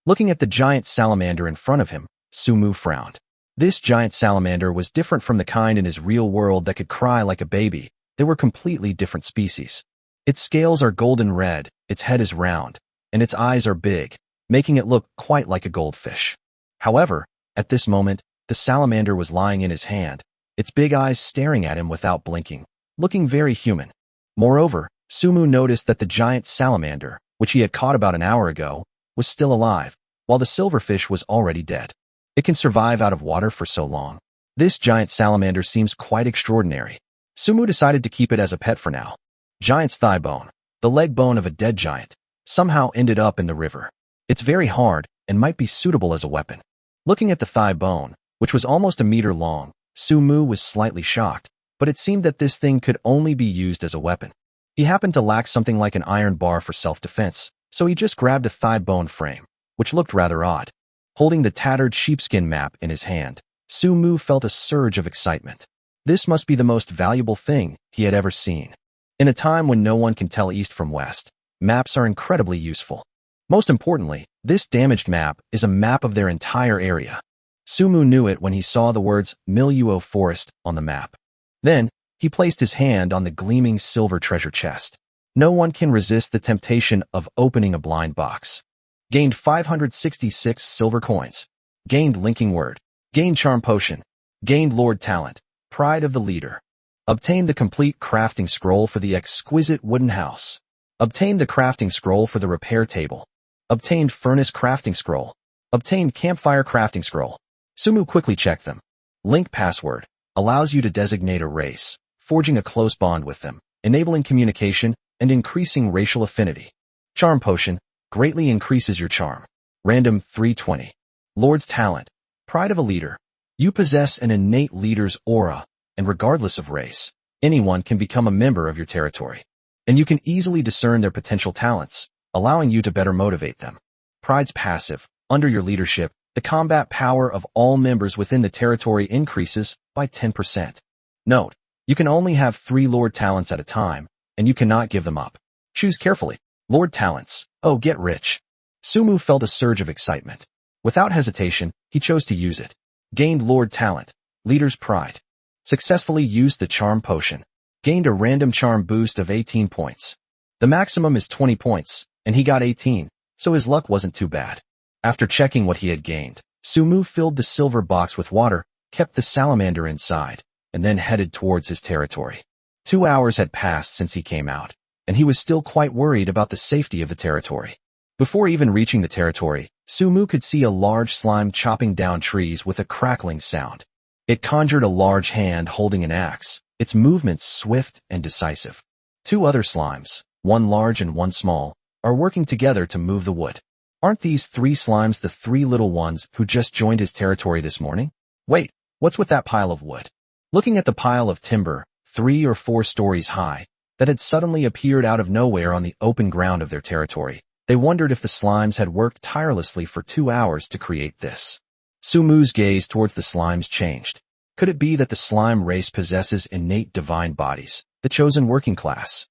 Speaker 1: Looking at the giant salamander in front of him, Sumu frowned. This giant salamander was different from the kind in his real world that could cry like a baby. They were completely different species. Its scales are golden red, its head is round, and its eyes are big, making it look quite like a goldfish. However, at this moment, the salamander was lying in his hand, its big eyes staring at him without blinking, looking very human. Moreover, Sumu noticed that the giant salamander, which he had caught about an hour ago, was still alive, while the silverfish was already dead. It can survive out of water for so long. This giant salamander seems quite extraordinary. Sumu decided to keep it as a pet for now. Giant's thigh bone, the leg bone of a dead giant, somehow ended up in the river. It's very hard and might be suitable as a weapon. Looking at the thigh bone, which was almost a meter long, Sumu was slightly shocked, but it seemed that this thing could only be used as a weapon. He happened to lack something like an iron bar for self-defense, so he just grabbed a thigh bone frame, which looked rather odd. Holding the tattered sheepskin map in his hand, Sumu felt a surge of excitement. This must be the most valuable thing he had ever seen. In a time when no one can tell east from west, maps are incredibly useful. Most importantly, this damaged map is a map of their entire area. Sumu knew it when he saw the words Miluo Forest on the map. Then, he placed his hand on the gleaming silver treasure chest. No one can resist the temptation of opening a blind box. Gained 566 silver coins. Gained linking word. Gained charm potion. Gained lord talent. Pride of the leader. Obtained the complete crafting scroll for the exquisite wooden house. Obtained the crafting scroll for the repair table. Obtained furnace crafting scroll. Obtained campfire crafting scroll. Sumu quickly checked them. Link password. Allows you to designate a race, forging a close bond with them, enabling communication, and increasing racial affinity. Charm potion. Greatly increases your charm. Random 320. Lord's talent. Pride of a leader. You possess an innate leader's aura, and regardless of race, anyone can become a member of your territory. And you can easily discern their potential talents, allowing you to better motivate them. Pride's passive. Under your leadership, the combat power of all members within the territory increases by 10%. Note, you can only have 3 Lord talents at a time, and you cannot give them up. Choose carefully. Lord talents. Oh, get rich. Sumu felt a surge of excitement. Without hesitation, he chose to use it. Gained Lord talent. Leader's pride. Successfully used the charm potion. Gained a random charm boost of 18 points. The maximum is 20 points, and he got 18, so his luck wasn't too bad. After checking what he had gained, Sumu filled the silver box with water, kept the salamander inside, and then headed towards his territory. 2 hours had passed since he came out, and he was still quite worried about the safety of the territory. Before even reaching the territory, Sumu could see a large slime chopping down trees with a crackling sound. It conjured a large hand holding an axe, its movements swift and decisive. 2 other slimes, one large and one small, are working together to move the wood. Aren't these 3 slimes the 3 little ones who just joined his territory this morning? Wait, what's with that pile of wood? Looking at the pile of timber, 3 or 4 stories high, that had suddenly appeared out of nowhere on the open ground of their territory, they wondered if the slimes had worked tirelessly for 2 hours to create this. Sumu's gaze towards the slimes changed. Could it be that the slime race possesses innate divine bodies, the chosen working class?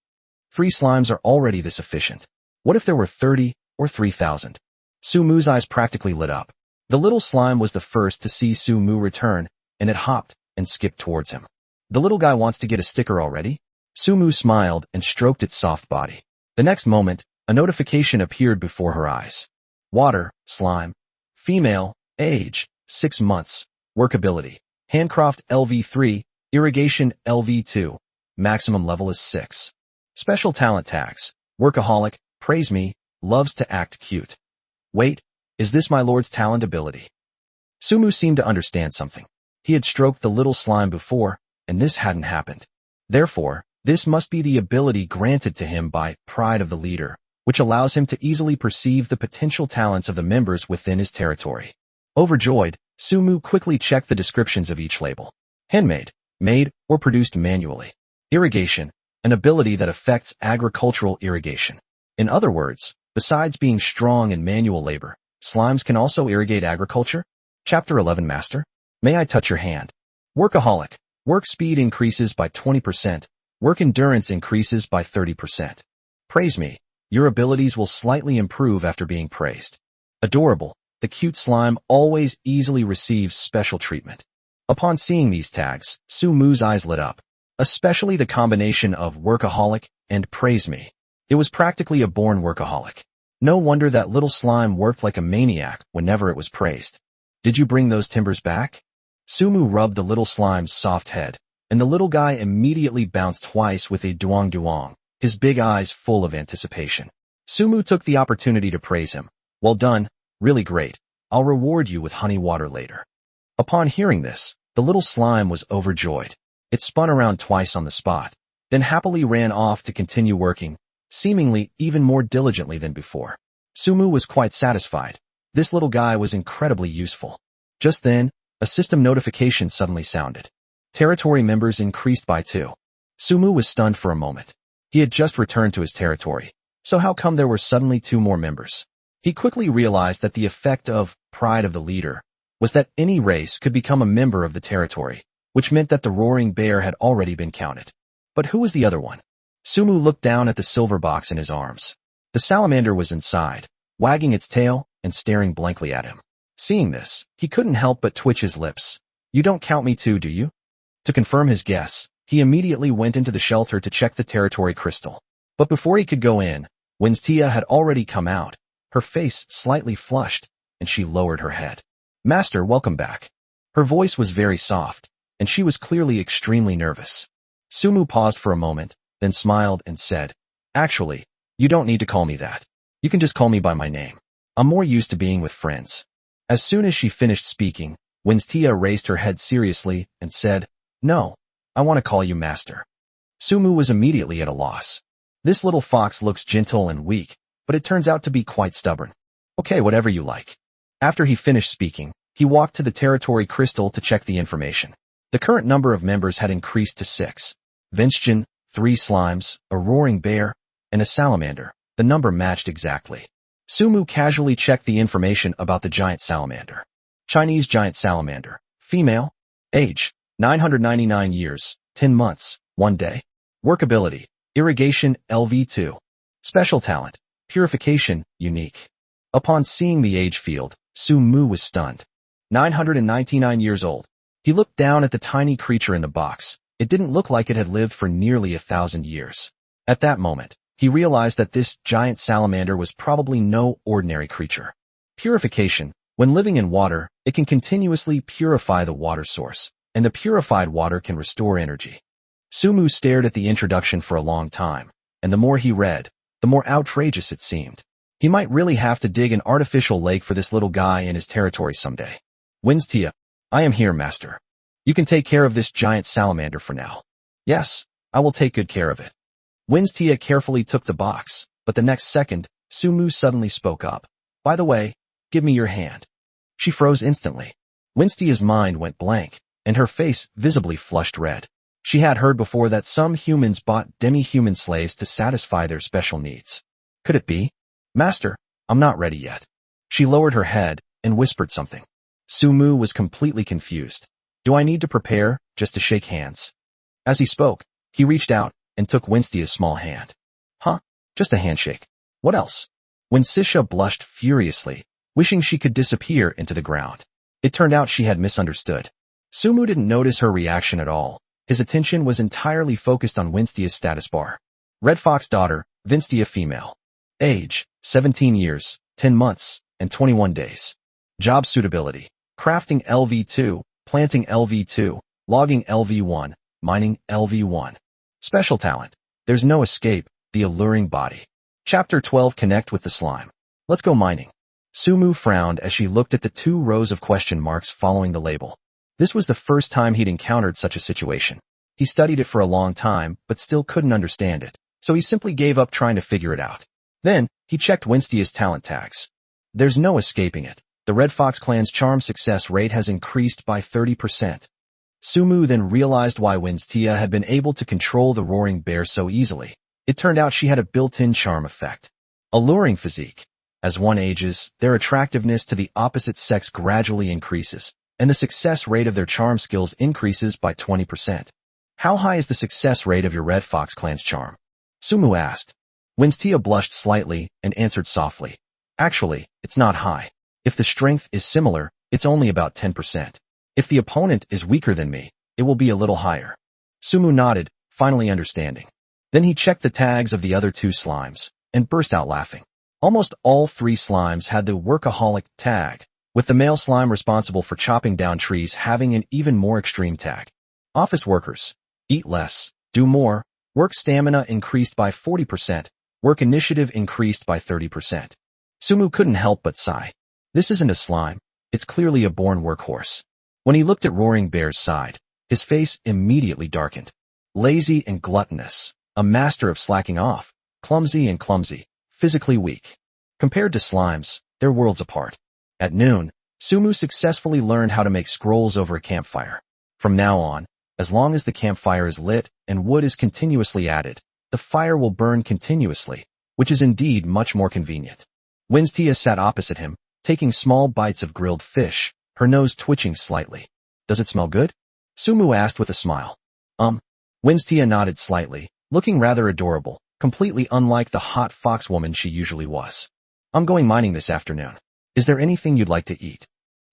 Speaker 1: 3 slimes are already this efficient. What if there were 30 or 3,000? Su Mu's eyes practically lit up. The little slime was the first to see Su Mu return, and it hopped and skipped towards him. The little guy wants to get a sticker already? Su Mu smiled and stroked its soft body. The next moment, a notification appeared before her eyes. Water, slime. Female, age, 6 months. Workability. Handcraft LV3, irrigation LV2. Maximum level is 6. Special talent tags. Workaholic, praise me, loves to act cute. Wait, is this my lord's talent ability? Su Mu seemed to understand something. He had stroked the little slime before, and this hadn't happened. Therefore, this must be the ability granted to him by Pride of the Leader, which allows him to easily perceive the potential talents of the members within his territory. Overjoyed, Su Mu quickly checked the descriptions of each label. Handmade, made, or produced manually. Irrigation, an ability that affects agricultural irrigation. In other words, besides being strong in manual labor, slimes can also irrigate agriculture? Chapter 11 Master? May I touch your hand? Workaholic. Work speed increases by 20%. Work endurance increases by 30%. Praise me. Your abilities will slightly improve after being praised. Adorable. The cute slime always easily receives special treatment. Upon seeing these tags, Su Mu's eyes lit up. Especially the combination of workaholic and praise me. It was practically a born workaholic. No wonder that little slime worked like a maniac whenever it was praised. Did you bring those timbers back? Su Mu rubbed the little slime's soft head, and the little guy immediately bounced twice with a duong duong, his big eyes full of anticipation. Su Mu took the opportunity to praise him. Well done, really great. I'll reward you with honey water later. Upon hearing this, the little slime was overjoyed. It spun around twice on the spot, then happily ran off to continue working, seemingly even more diligently than before. Su Mu was quite satisfied. This little guy was incredibly useful. Just then, a system notification suddenly sounded. Territory members increased by 2. Su Mu was stunned for a moment. He had just returned to his territory, so how come there were suddenly 2 more members? He quickly realized that the effect of Pride of the Leader was that any race could become a member of the territory, which meant that the roaring bear had already been counted. But who was the other one? Su Mu looked down at the silver box in his arms. The salamander was inside, wagging its tail and staring blankly at him. Seeing this, he couldn't help but twitch his lips. You don't count me too, do you? To confirm his guess, he immediately went into the shelter to check the territory crystal. But before he could go in, Winstia had already come out, her face slightly flushed, and she lowered her head. Master, welcome back. Her voice was very soft, and she was clearly extremely nervous. Su Mu paused for a moment, then smiled and said, Actually, you don't need to call me that. You can just call me by my name. I'm more used to being with friends. As soon as she finished speaking, Winstia raised her head seriously and said, No, I want to call you Master. Su Mu was immediately at a loss. This little fox looks gentle and weak, but it turns out to be quite stubborn. Okay, whatever you like. After he finished speaking, he walked to the territory crystal to check the information. The current number of members had increased to 6. Vinstion, 3 slimes, a roaring bear, and a salamander. The number matched exactly. Su Mu casually checked the information about the giant salamander. Chinese giant salamander. Female. Age. 999 years, 10 months, 1 day. Workability. Irrigation LV2. Special talent. Purification, unique. Upon seeing the age field, Su Mu was stunned. 999 years old. He looked down at the tiny creature in the box. It didn't look like it had lived for nearly 1,000 years. At that moment, he realized that this giant salamander was probably no ordinary creature. Purification. When living in water, it can continuously purify the water source, and the purified water can restore energy. Su Mu stared at the introduction for a long time, and the more he read, the more outrageous it seemed. He might really have to dig an artificial lake for this little guy in his territory someday. Winstia, I am here, Master. You can take care of this giant salamander for now. Yes, I will take good care of it. Winstia carefully took the box, but the next second, Su Mu suddenly spoke up. By the way, give me your hand. She froze instantly. Winstia's mind went blank, and her face visibly flushed red. She had heard before that some humans bought demi-human slaves to satisfy their special needs. Could it be? Master, I'm not ready yet. She lowered her head and whispered something. Su Mu was completely confused. Do I need to prepare just to shake hands? As he spoke, he reached out and took Winstia's small hand. Huh? Just a handshake. What else? Winstia blushed furiously wishing she could disappear into the ground. It turned out she had misunderstood. Sumu didn't notice her reaction at all. His attention was entirely focused on Winstia's status bar. Red Fox daughter, Winstia female. Age, 17 years, 10 months, and 21 days. Job suitability, crafting LV2, planting LV2, logging LV1, mining LV1. Special talent, there's no escape, the alluring body. Chapter 12 Connect with the slime. Let's go mining. Sumu frowned as she looked at the 2 rows of question marks following the label. This was the first time he'd encountered such a situation. He studied it for a long time, but still couldn't understand it, so he simply gave up trying to figure it out. Then, he checked Winstia's talent tags. There's no escaping it. The Red Fox clan's charm success rate has increased by 30%. Sumu then realized why Winstia had been able to control the roaring bear so easily. It turned out she had a built-in charm effect. Alluring physique. As one ages, their attractiveness to the opposite sex gradually increases, and the success rate of their charm skills increases by 20%. How high is the success rate of your Red Fox clan's charm? Sumu asked. Winstia blushed slightly and answered softly. Actually, it's not high. If the strength is similar, it's only about 10%. If the opponent is weaker than me, it will be a little higher. Sumu nodded, finally understanding. Then he checked the tags of the other 2 slimes, and burst out laughing. Almost all 3 slimes had the workaholic tag, with the male slime responsible for chopping down trees having an even more extreme tag. Office workers. Eat less, do more, work stamina increased by 40%, work initiative increased by 30%. Sumu couldn't help but sigh. This isn't a slime, it's clearly a born workhorse. When he looked at Roaring Bear's side, his face immediately darkened. Lazy and gluttonous, a master of slacking off, clumsy, physically weak. Compared to slimes, they're worlds apart. At noon, Sumu successfully learned how to make scrolls over a campfire. From now on, as long as the campfire is lit and wood is continuously added, the fire will burn continuously, which is indeed much more convenient. Winstia sat opposite him, taking small bites of grilled fish, her nose twitching slightly. Does it smell good? Sumu asked with a smile. Winstia nodded slightly, looking rather adorable, completely unlike the hot fox woman she usually was. I'm going mining this afternoon. Is there anything you'd like to eat?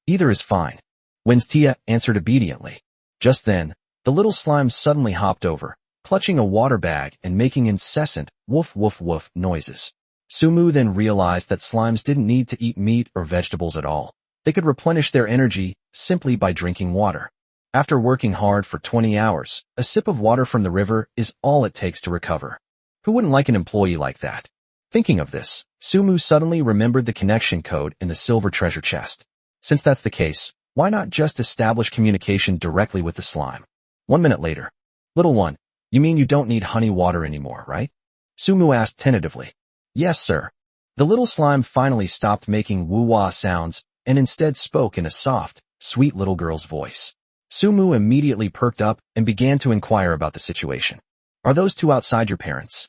Speaker 1: Either is fine. Winstia answered obediently. Just then, the little slime suddenly hopped over, clutching a water bag and making incessant woof woof woof noises. Sumu then realized that slimes didn't need to eat meat or vegetables at all. They could replenish their energy simply by drinking water. After working hard for 20 hours, a sip of water from the river is all it takes to recover. Who wouldn't like an employee like that? Thinking of this, Sumu suddenly remembered the connection code in the silver treasure chest. Since that's the case, why not just establish communication directly with the slime? 1 minute later. Little one, you mean you don't need honey water anymore, right? Sumu asked tentatively. Yes, sir. The little slime finally stopped making woo-wah sounds and instead spoke in a soft, sweet little girl's voice. Sumu immediately perked up and began to inquire about the situation. Are those 2 outside your parents?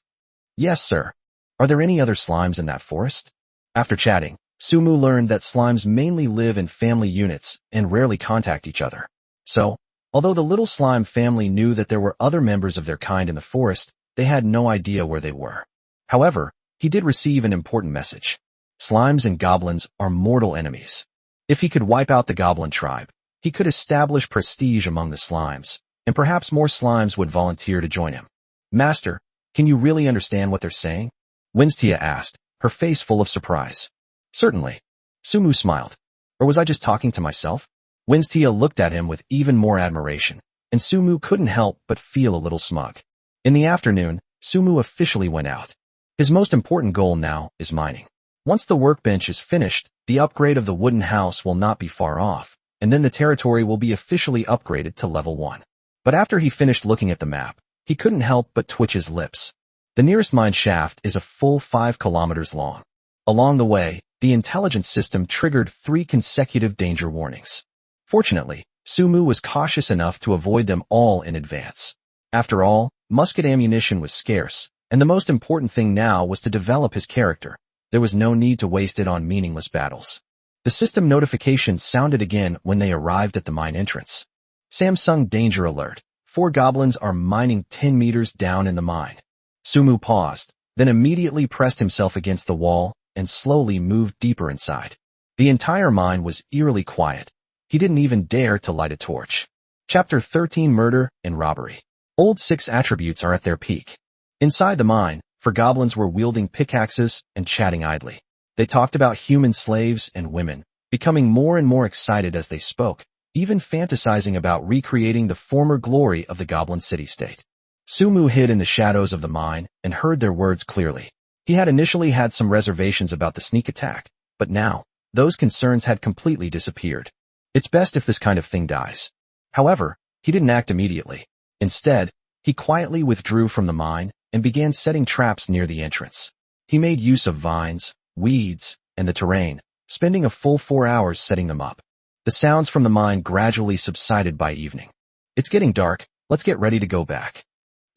Speaker 1: Yes, sir. Are there any other slimes in that forest? After chatting, Sumu learned that slimes mainly live in family units and rarely contact each other. So, although the little slime family knew that there were other members of their kind in the forest, they had no idea where they were. However, he did receive an important message. Slimes and goblins are mortal enemies. If he could wipe out the goblin tribe, he could establish prestige among the slimes, and perhaps more slimes would volunteer to join him. Master, can you really understand what they're saying? Winstia asked, her face full of surprise. Certainly. Sumu smiled. Or was I just talking to myself? Winstia looked at him with even more admiration, and Sumu couldn't help but feel a little smug. In the afternoon, Sumu officially went out. His most important goal now is mining. Once the workbench is finished, the upgrade of the wooden house will not be far off, and then the territory will be officially upgraded to level 1. But after he finished looking at the map, he couldn't help but twitch his lips. The nearest mine shaft is a full 5 kilometers long. Along the way, the intelligence system triggered 3 consecutive danger warnings. Fortunately, Sumu was cautious enough to avoid them all in advance. After all, musket ammunition was scarce, and the most important thing now was to develop his character. There was no need to waste it on meaningless battles. The system notification sounded again when they arrived at the mine entrance. Samsung Danger Alert. 4 goblins are mining 10 meters down in the mine. Sumu paused, then immediately pressed himself against the wall and slowly moved deeper inside. The entire mine was eerily quiet. He didn't even dare to light a torch. Chapter 13 Murder and Robbery. Old 6 attributes are at their peak. Inside the mine, four goblins were wielding pickaxes and chatting idly. They talked about human slaves and women, becoming more and more excited as they spoke, even fantasizing about recreating the former glory of the goblin city-state. Sumu hid in the shadows of the mine and heard their words clearly. He had initially had some reservations about the sneak attack, but now, those concerns had completely disappeared. It's best if this kind of thing dies. However, he didn't act immediately. Instead, he quietly withdrew from the mine and began setting traps near the entrance. He made use of vines, weeds, and the terrain, spending a full 4 hours setting them up. The sounds from the mine gradually subsided by evening. It's getting dark, let's get ready to go back.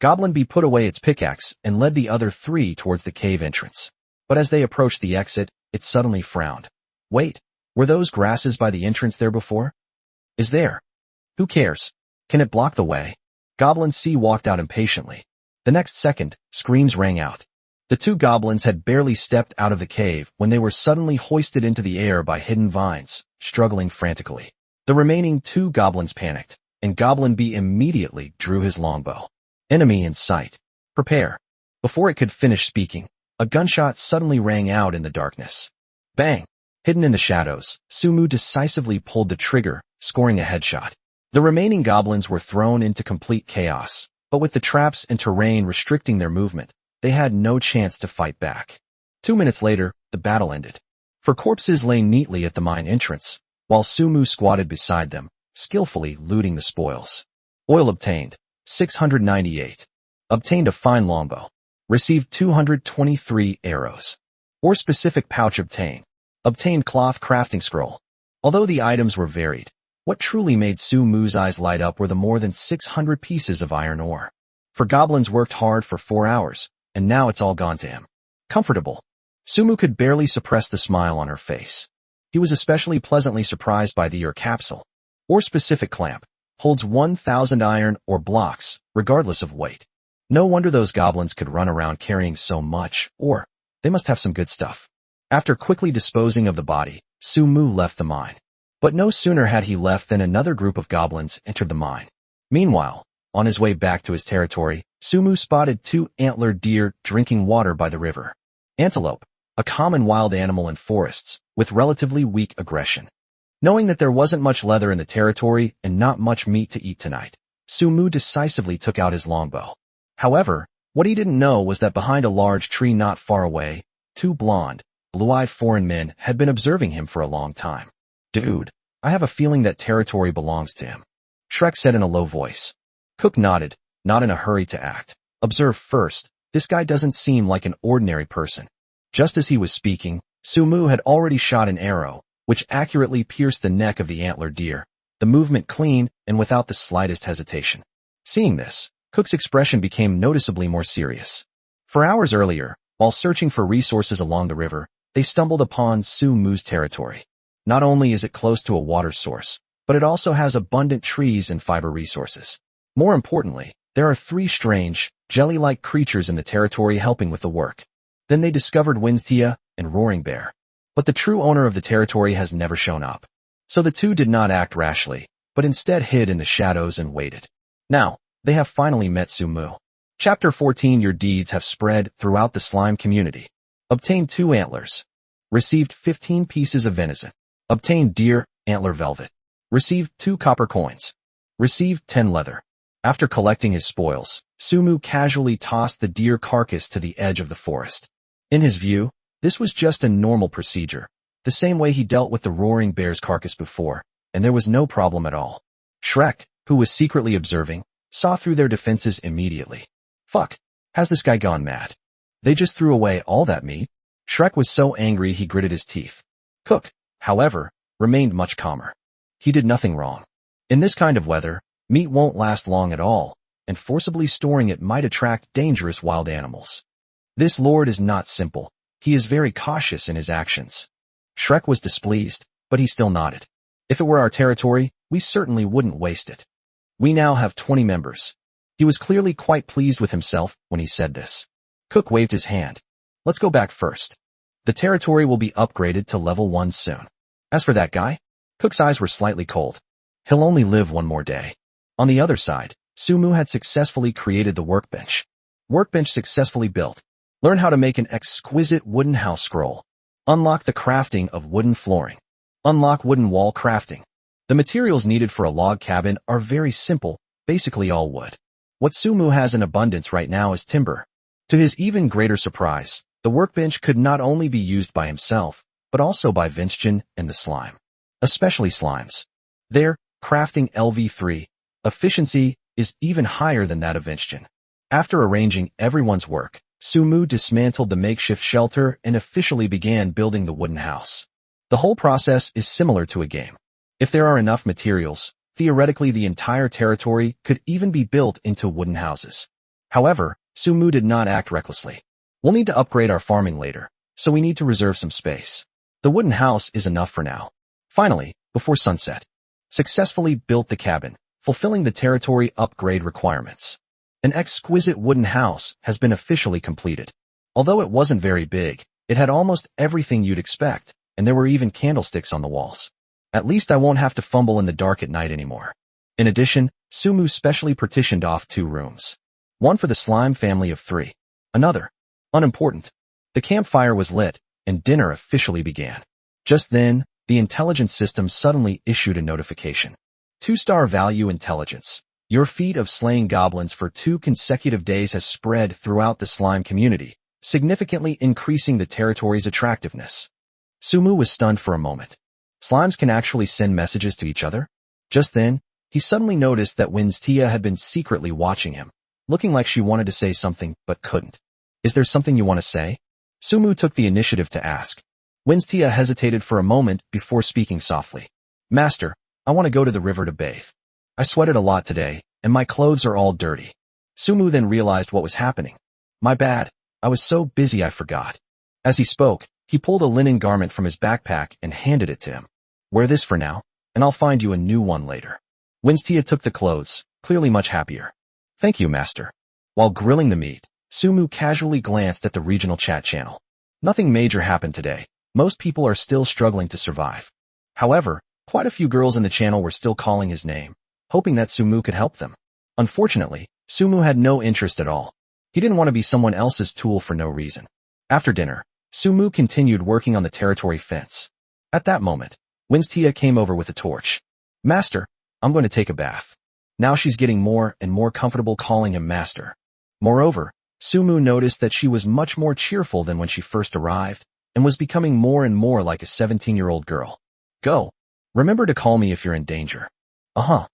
Speaker 1: Goblin B put away its pickaxe and led the other 3 towards the cave entrance. But as they approached the exit, it suddenly frowned. Wait, were those grasses by the entrance there before? Is there? Who cares? Can it block the way? Goblin C walked out impatiently. The next second, screams rang out. The 2 goblins had barely stepped out of the cave when they were suddenly hoisted into the air by hidden vines, struggling frantically. The remaining 2 goblins panicked, and Goblin B immediately drew his longbow. Enemy in sight. Prepare. Before it could finish speaking, a gunshot suddenly rang out in the darkness. Bang! Hidden in the shadows, Sumu decisively pulled the trigger, scoring a headshot. The remaining goblins were thrown into complete chaos, but with the traps and terrain restricting their movement, they had no chance to fight back. 2 minutes later, the battle ended. 4 corpses lay neatly at the mine entrance, while Sumu squatted beside them, skillfully looting the spoils. Oil obtained, 698. Obtained a fine longbow. Received 223 arrows. Or specific pouch obtained. Obtained cloth crafting scroll. Although the items were varied, what truly made Sumu's eyes light up were the more than 600 pieces of iron ore. For goblins worked hard for 4 hours, and now it's all gone to him. Comfortable. Sumu could barely suppress the smile on her face. He was especially pleasantly surprised by the ore capsule. Or specific clamp. Holds 1,000 iron ore blocks, regardless of weight. No wonder those goblins could run around carrying so much, or they must have some good stuff. After quickly disposing of the body, Sumu left the mine. But no sooner had he left than another group of goblins entered the mine. Meanwhile, on his way back to his territory, Sumu spotted 2 antlered deer drinking water by the river. Antelope, a common wild animal in forests, with relatively weak aggression. Knowing that there wasn't much leather in the territory and not much meat to eat tonight, Sumu decisively took out his longbow. However, what he didn't know was that behind a large tree not far away, 2 blonde, blue-eyed foreign men had been observing him for a long time. Dude, I have a feeling that territory belongs to him. Shrek said in a low voice. Cook nodded, not in a hurry to act. Observe first, this guy doesn't seem like an ordinary person. Just as he was speaking, Sumu had already shot an arrow, which accurately pierced the neck of the antlered deer, the movement clean and without the slightest hesitation. Seeing this, Cook's expression became noticeably more serious. For hours earlier, while searching for resources along the river, they stumbled upon Sumu's territory. Not only is it close to a water source, but it also has abundant trees and fiber resources. More importantly, there are 3 strange, jelly-like creatures in the territory helping with the work. Then they discovered Windstia and Roaring Bear. But the true owner of the territory has never shown up. So the 2 did not act rashly, but instead hid in the shadows and waited. Now, they have finally met Sumu. Chapter 14 Your deeds have spread throughout the slime community. Obtained 2 antlers. Received 15 pieces of venison. Obtained deer, antler velvet. Received 2 copper coins. Received 10 leather. After collecting his spoils, Sumu casually tossed the deer carcass to the edge of the forest. In his view, this was just a normal procedure, the same way he dealt with the roaring bear's carcass before, and there was no problem at all. Shrek, who was secretly observing, saw through their defenses immediately. Fuck, has this guy gone mad? They just threw away all that meat? Shrek was so angry he gritted his teeth. Cook, however, remained much calmer. He did nothing wrong. In this kind of weather, meat won't last long at all, and forcibly storing it might attract dangerous wild animals. This lord is not simple. He is very cautious in his actions. Shrek was displeased, but he still nodded. If it were our territory, we certainly wouldn't waste it. We now have 20 members. He was clearly quite pleased with himself when he said this. Cook waved his hand. Let's go back first. The territory will be upgraded to level 1 soon. As for that guy, Cook's eyes were slightly cold. He'll only live one more day. On the other side, Sumu had successfully created the workbench. Workbench successfully built. Learn how to make an exquisite wooden house scroll. Unlock the crafting of wooden flooring. Unlock wooden wall crafting. The materials needed for a log cabin are very simple, basically all wood. What Sumu has in abundance right now is timber. To his even greater surprise, the workbench could not only be used by himself, but also by Vinchin and the slime. Especially slimes. Their crafting LV3 efficiency is even higher than that of Vinchin. After arranging everyone's work, Sumu dismantled the makeshift shelter and officially began building the wooden house. The whole process is similar to a game. If there are enough materials, theoretically the entire territory could even be built into wooden houses. However, Sumu did not act recklessly. We'll need to upgrade our farming later, so we need to reserve some space. The wooden house is enough for now. Finally, before sunset, successfully built the cabin, fulfilling the territory upgrade requirements. An exquisite wooden house has been officially completed. Although it wasn't very big, it had almost everything you'd expect, and there were even candlesticks on the walls. At least I won't have to fumble in the dark at night anymore. In addition, Sumu specially partitioned off 2 rooms. One for the slime family of 3. Another. Unimportant. The campfire was lit, and dinner officially began. Just then, the intelligence system suddenly issued a notification. 2-star value intelligence. Your feat of slaying goblins for 2 consecutive days has spread throughout the slime community, significantly increasing the territory's attractiveness. Sumu was stunned for a moment. Slimes can actually send messages to each other? Just then, he suddenly noticed that Winstia had been secretly watching him, looking like she wanted to say something but couldn't. Is there something you want to say? Sumu took the initiative to ask. Winstia hesitated for a moment before speaking softly. Master, I want to go to the river to bathe. I sweated a lot today, and my clothes are all dirty. Sumu then realized what was happening. My bad, I was so busy I forgot. As he spoke, he pulled a linen garment from his backpack and handed it to him. Wear this for now, and I'll find you a new one later. Winstia took the clothes, clearly much happier. Thank you, master. While grilling the meat, Sumu casually glanced at the regional chat channel. Nothing major happened today. Most people are still struggling to survive. However, quite a few girls in the channel were still calling his name, hoping that Sumu could help them. Unfortunately, Sumu had no interest at all. He didn't want to be someone else's tool for no reason. After dinner, Sumu continued working on the territory fence. At that moment, Winstia came over with a torch. Master, I'm going to take a bath. Now she's getting more and more comfortable calling him master. Moreover, Sumu noticed that she was much more cheerful than when she first arrived, and was becoming more and more like a 17-year-old girl. Go. Remember to call me if you're in danger. Uh-huh.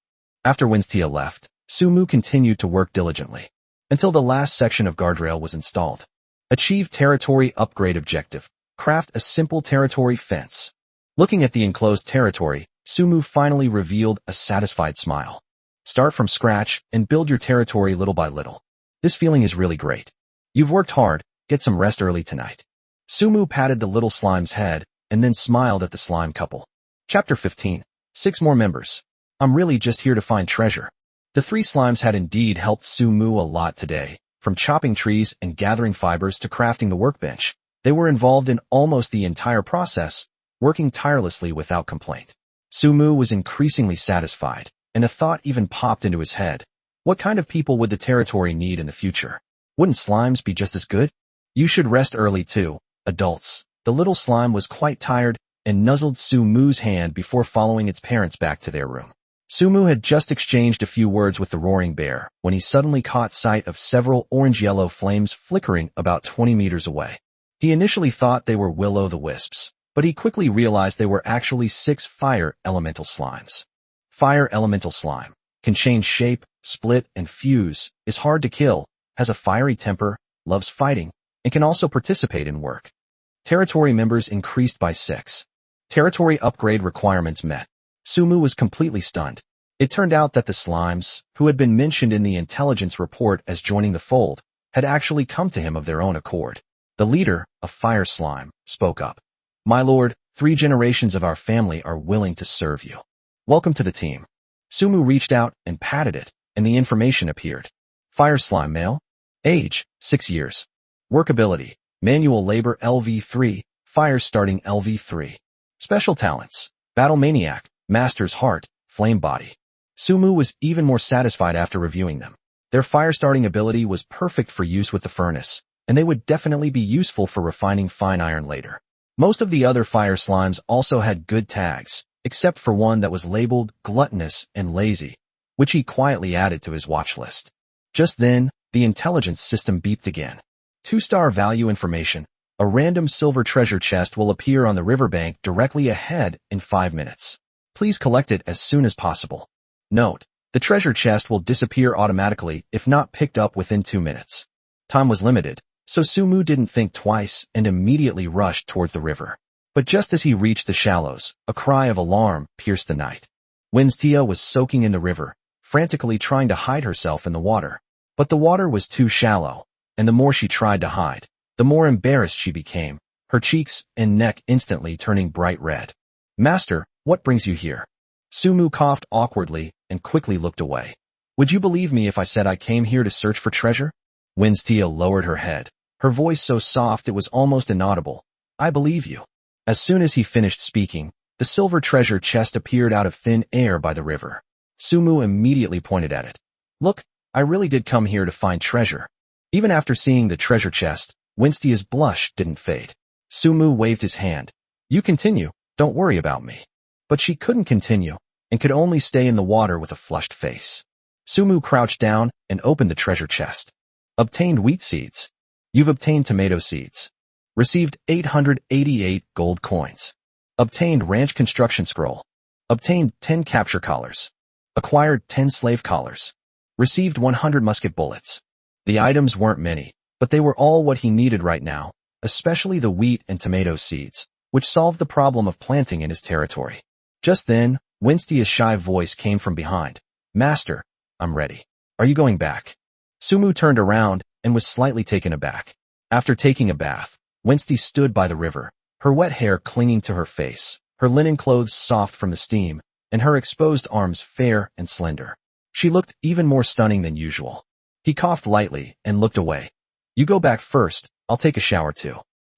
Speaker 1: After Winstia left, Sumu continued to work diligently, until the last section of guardrail was installed. Achieve territory upgrade objective. Craft a simple territory fence. Looking at the enclosed territory, Sumu finally revealed a satisfied smile. Start from scratch and build your territory little by little. This feeling is really great. You've worked hard, get some rest early tonight. Sumu patted the little slime's head and then smiled at the slime couple. Chapter 15. 6 more members. I'm really just here to find treasure. The 3 slimes had indeed helped Sumu a lot today. From chopping trees and gathering fibers to crafting the workbench, they were involved in almost the entire process, working tirelessly without complaint. Sumu was increasingly satisfied, and a thought even popped into his head. What kind of people would the territory need in the future? Wouldn't slimes be just as good? You should rest early too, adults. The little slime was quite tired and nuzzled Sumu's hand before following its parents back to their room. Sumu had just exchanged a few words with the roaring bear when he suddenly caught sight of several orange-yellow flames flickering about 20 meters away. He initially thought they were will-o'-the-wisps, but he quickly realized they were actually 6 fire elemental slimes. Fire elemental slime can change shape, split, and fuse, is hard to kill, has a fiery temper, loves fighting, and can also participate in work. Territory members increased by 6. Territory upgrade requirements met. Sumu was completely stunned. It turned out that the slimes, who had been mentioned in the intelligence report as joining the fold, had actually come to him of their own accord. The leader, a fire slime, spoke up. My lord, 3 generations of our family are willing to serve you. Welcome to the team. Sumu reached out and patted it, and the information appeared. Fire slime male. Age, 6 years. Work ability, manual labor LV3, fire starting LV3. Special talents: Battle Maniac, Master's Heart, Flame Body. Sumu was even more satisfied after reviewing them. Their fire-starting ability was perfect for use with the furnace, and they would definitely be useful for refining fine iron later. Most of the other fire slimes also had good tags, except for one that was labeled gluttonous and lazy, which he quietly added to his watch list. Just then, the intelligence system beeped again. 2-star value information. A random silver treasure chest will appear on the riverbank directly ahead in 5 minutes. Please collect it as soon as possible. Note: the treasure chest will disappear automatically if not picked up within 2 minutes. Time was limited, so Sumu didn't think twice and immediately rushed towards the river. But just as he reached the shallows, a cry of alarm pierced the night. Winstia was soaking in the river, frantically trying to hide herself in the water. But the water was too shallow, and the more she tried to hide, the more embarrassed she became, her cheeks and neck instantly turning bright red. Master, what brings you here? Sumu coughed awkwardly and quickly looked away. Would you believe me if I said I came here to search for treasure? Winstia lowered her head, her voice so soft it was almost inaudible. I believe you. As soon as he finished speaking, the silver treasure chest appeared out of thin air by the river. Sumu immediately pointed at it. Look, I really did come here to find treasure. Even after seeing the treasure chest, Winstia's blush didn't fade. Sumu waved his hand. You continue, don't worry about me. But she couldn't continue, and could only stay in the water with a flushed face. Sumu crouched down and opened the treasure chest. Obtained wheat seeds. You've obtained tomato seeds. Received 888 gold coins. Obtained ranch construction scroll. Obtained 10 capture collars. Acquired 10 slave collars. Received 100 musket bullets. The items weren't many, but they were all what he needed right now, especially the wheat and tomato seeds, which solved the problem of planting in his territory. Just then, Winstia's shy voice came from behind. Master, I'm ready. Are you going back? Sumu turned around and was slightly taken aback. After taking a bath, Winstia stood by the river, her wet hair clinging to her face, her linen clothes soft from the steam, and her exposed arms fair and slender. She looked even more stunning than usual. He coughed lightly and looked away. You go back first, I'll take a shower too.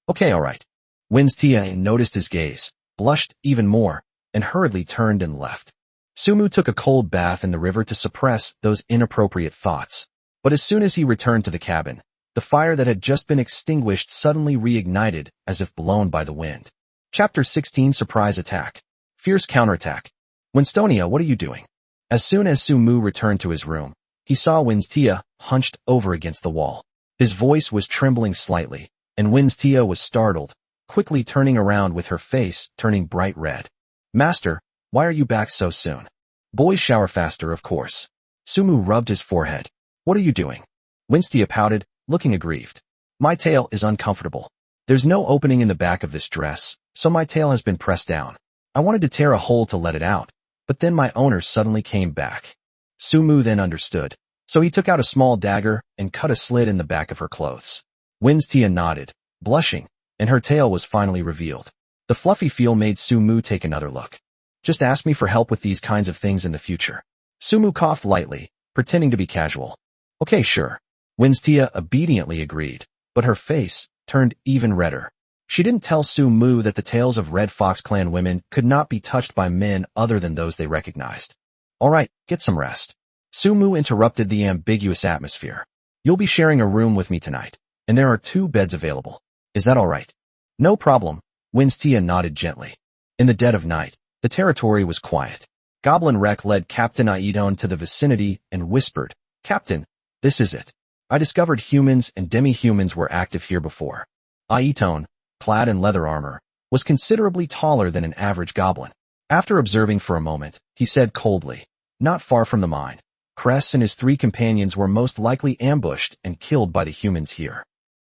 Speaker 1: Okay, alright. Winstia noticed his gaze, blushed even more, and hurriedly turned and left. Sumu took a cold bath in the river to suppress those inappropriate thoughts. But as soon as he returned to the cabin, the fire that had just been extinguished suddenly reignited as if blown by the wind. Chapter 16: Surprise Attack. Fierce Counterattack. Winstonia, what are you doing? As soon as Sumu returned to his room, he saw Winstia hunched over against the wall. His voice was trembling slightly, and Winstia was startled, quickly turning around with her face turning bright red. Master, why are you back so soon? Boys shower faster, of course. Sumu rubbed his forehead. What are you doing? Winstia pouted, looking aggrieved. My tail is uncomfortable. There's no opening in the back of this dress, so my tail has been pressed down. I wanted to tear a hole to let it out, but then my owner suddenly came back. Sumu then understood, so he took out a small dagger and cut a slit in the back of her clothes. Winstia nodded, blushing, and her tail was finally revealed. The fluffy feel made Sumu take another look. Just ask me for help with these kinds of things in the future. Sumu coughed lightly, pretending to be casual. Okay, sure. Winstia obediently agreed, but her face turned even redder. She didn't tell Sumu that the tales of Red Fox Clan women could not be touched by men other than those they recognized. Alright, get some rest. Sumu interrupted the ambiguous atmosphere. You'll be sharing a room with me tonight, and there are 2 beds available. Is that alright? No problem. Winstia nodded gently. In the dead of night, the territory was quiet. Goblin Rek led Captain Aidon to the vicinity and whispered, Captain, this is it. I discovered humans and demi-humans were active here before. Aidon, clad in leather armor, was considerably taller than an average goblin. After observing for a moment, he said coldly, not far from the mine, Cress and his 3 companions were most likely ambushed and killed by the humans here.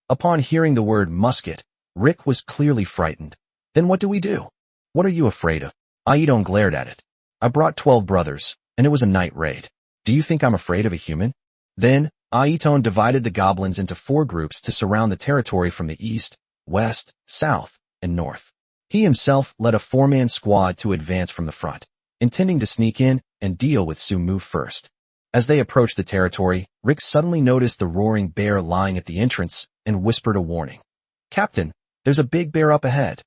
Speaker 1: Upon hearing the word musket, Rick was clearly frightened. Then what do we do? What are you afraid of? Aidon glared at it. I brought 12 brothers, and it was a night raid. Do you think I'm afraid of a human? Then, Aidon divided the goblins into 4 groups to surround the territory from the east, west, south, and north. He himself led a 4-man squad to advance from the front, intending to sneak in and deal with Sumu first. As they approached the territory, Rick suddenly noticed the roaring bear lying at the entrance and whispered a warning. Captain, there's a big bear up ahead.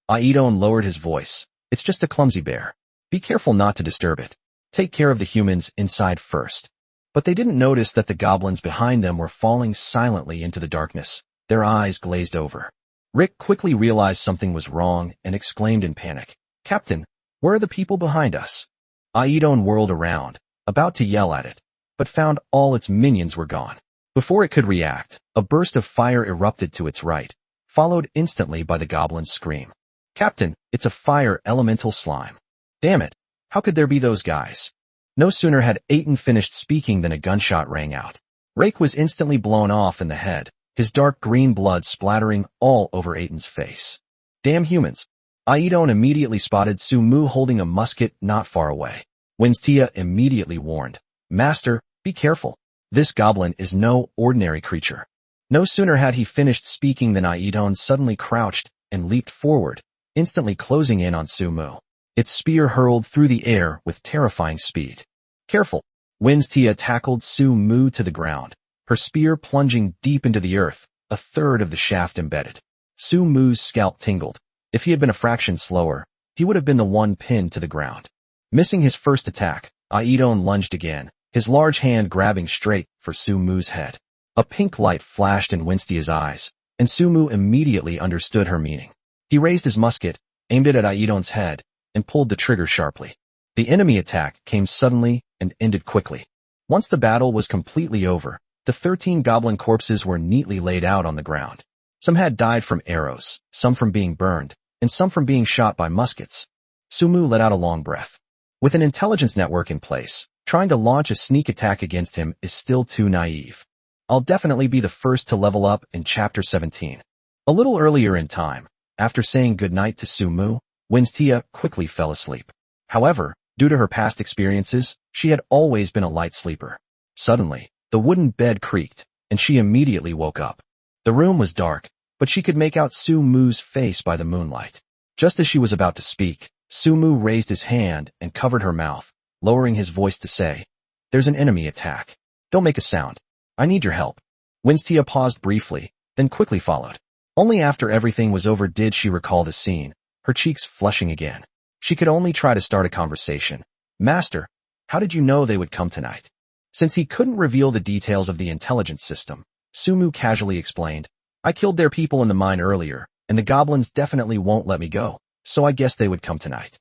Speaker 1: Aidon lowered his voice. It's just a clumsy bear. Be careful not to disturb it. Take care of the humans inside first. But they didn't notice that the goblins behind them were falling silently into the darkness, their eyes glazed over. Rick quickly realized something was wrong and exclaimed in panic, Captain, where are the people behind us? Aidon whirled around, about to yell at it, but found all its minions were gone. Before it could react, a burst of fire erupted to its right, followed instantly by the goblin's scream. Captain, it's a fire elemental slime. Damn it, how could there be those guys? No sooner had Aiden finished speaking than a gunshot rang out. Rake was instantly blown off in the head, his dark green blood splattering all over Aiden's face. Damn humans. Aidon immediately spotted Sumu holding a musket not far away. Winstia immediately warned, Master, be careful. This goblin is no ordinary creature. No sooner had he finished speaking than Aidon suddenly crouched and leaped forward, instantly closing in on Sumu. Its spear hurled through the air with terrifying speed. Careful! Winstia tackled Sumu to the ground, her spear plunging deep into the earth, a third of the shaft embedded. Sumu's scalp tingled. If he had been a fraction slower, he would have been the one pinned to the ground. Missing his first attack, Aidon lunged again, his large hand grabbing straight for Sumu's head. A pink light flashed in Winstia's eyes, and Sumu immediately understood her meaning. He raised his musket, aimed it at Aidon's head, and pulled the trigger sharply. The enemy attack came suddenly and ended quickly. Once the battle was completely over, the 13 goblin corpses were neatly laid out on the ground. Some had died from arrows, some from being burned, and some from being shot by muskets. Sumu let out a long breath. With an intelligence network in place, trying to launch a sneak attack against him is still too naive. I'll definitely be the first to level up in Chapter 17. A little earlier in time, after saying goodnight to Sumu, Winstia quickly fell asleep. However, due to her past experiences, she had always been a light sleeper. Suddenly, the wooden bed creaked, and she immediately woke up. The room was dark, but she could make out Sumu's face by the moonlight. Just as she was about to speak, Sumu raised his hand and covered her mouth, lowering his voice to say, There's an enemy attack. Don't make a sound. I need your help. Winstia paused briefly, then quickly followed. Only after everything was over did she recall the scene, her cheeks flushing again. She could only try to start a conversation. Master, how did you know they would come tonight? Since he couldn't reveal the details of the intelligence system, Sumu casually explained, I killed their people in the mine earlier, and the goblins definitely won't let me go, so I guess they would come tonight.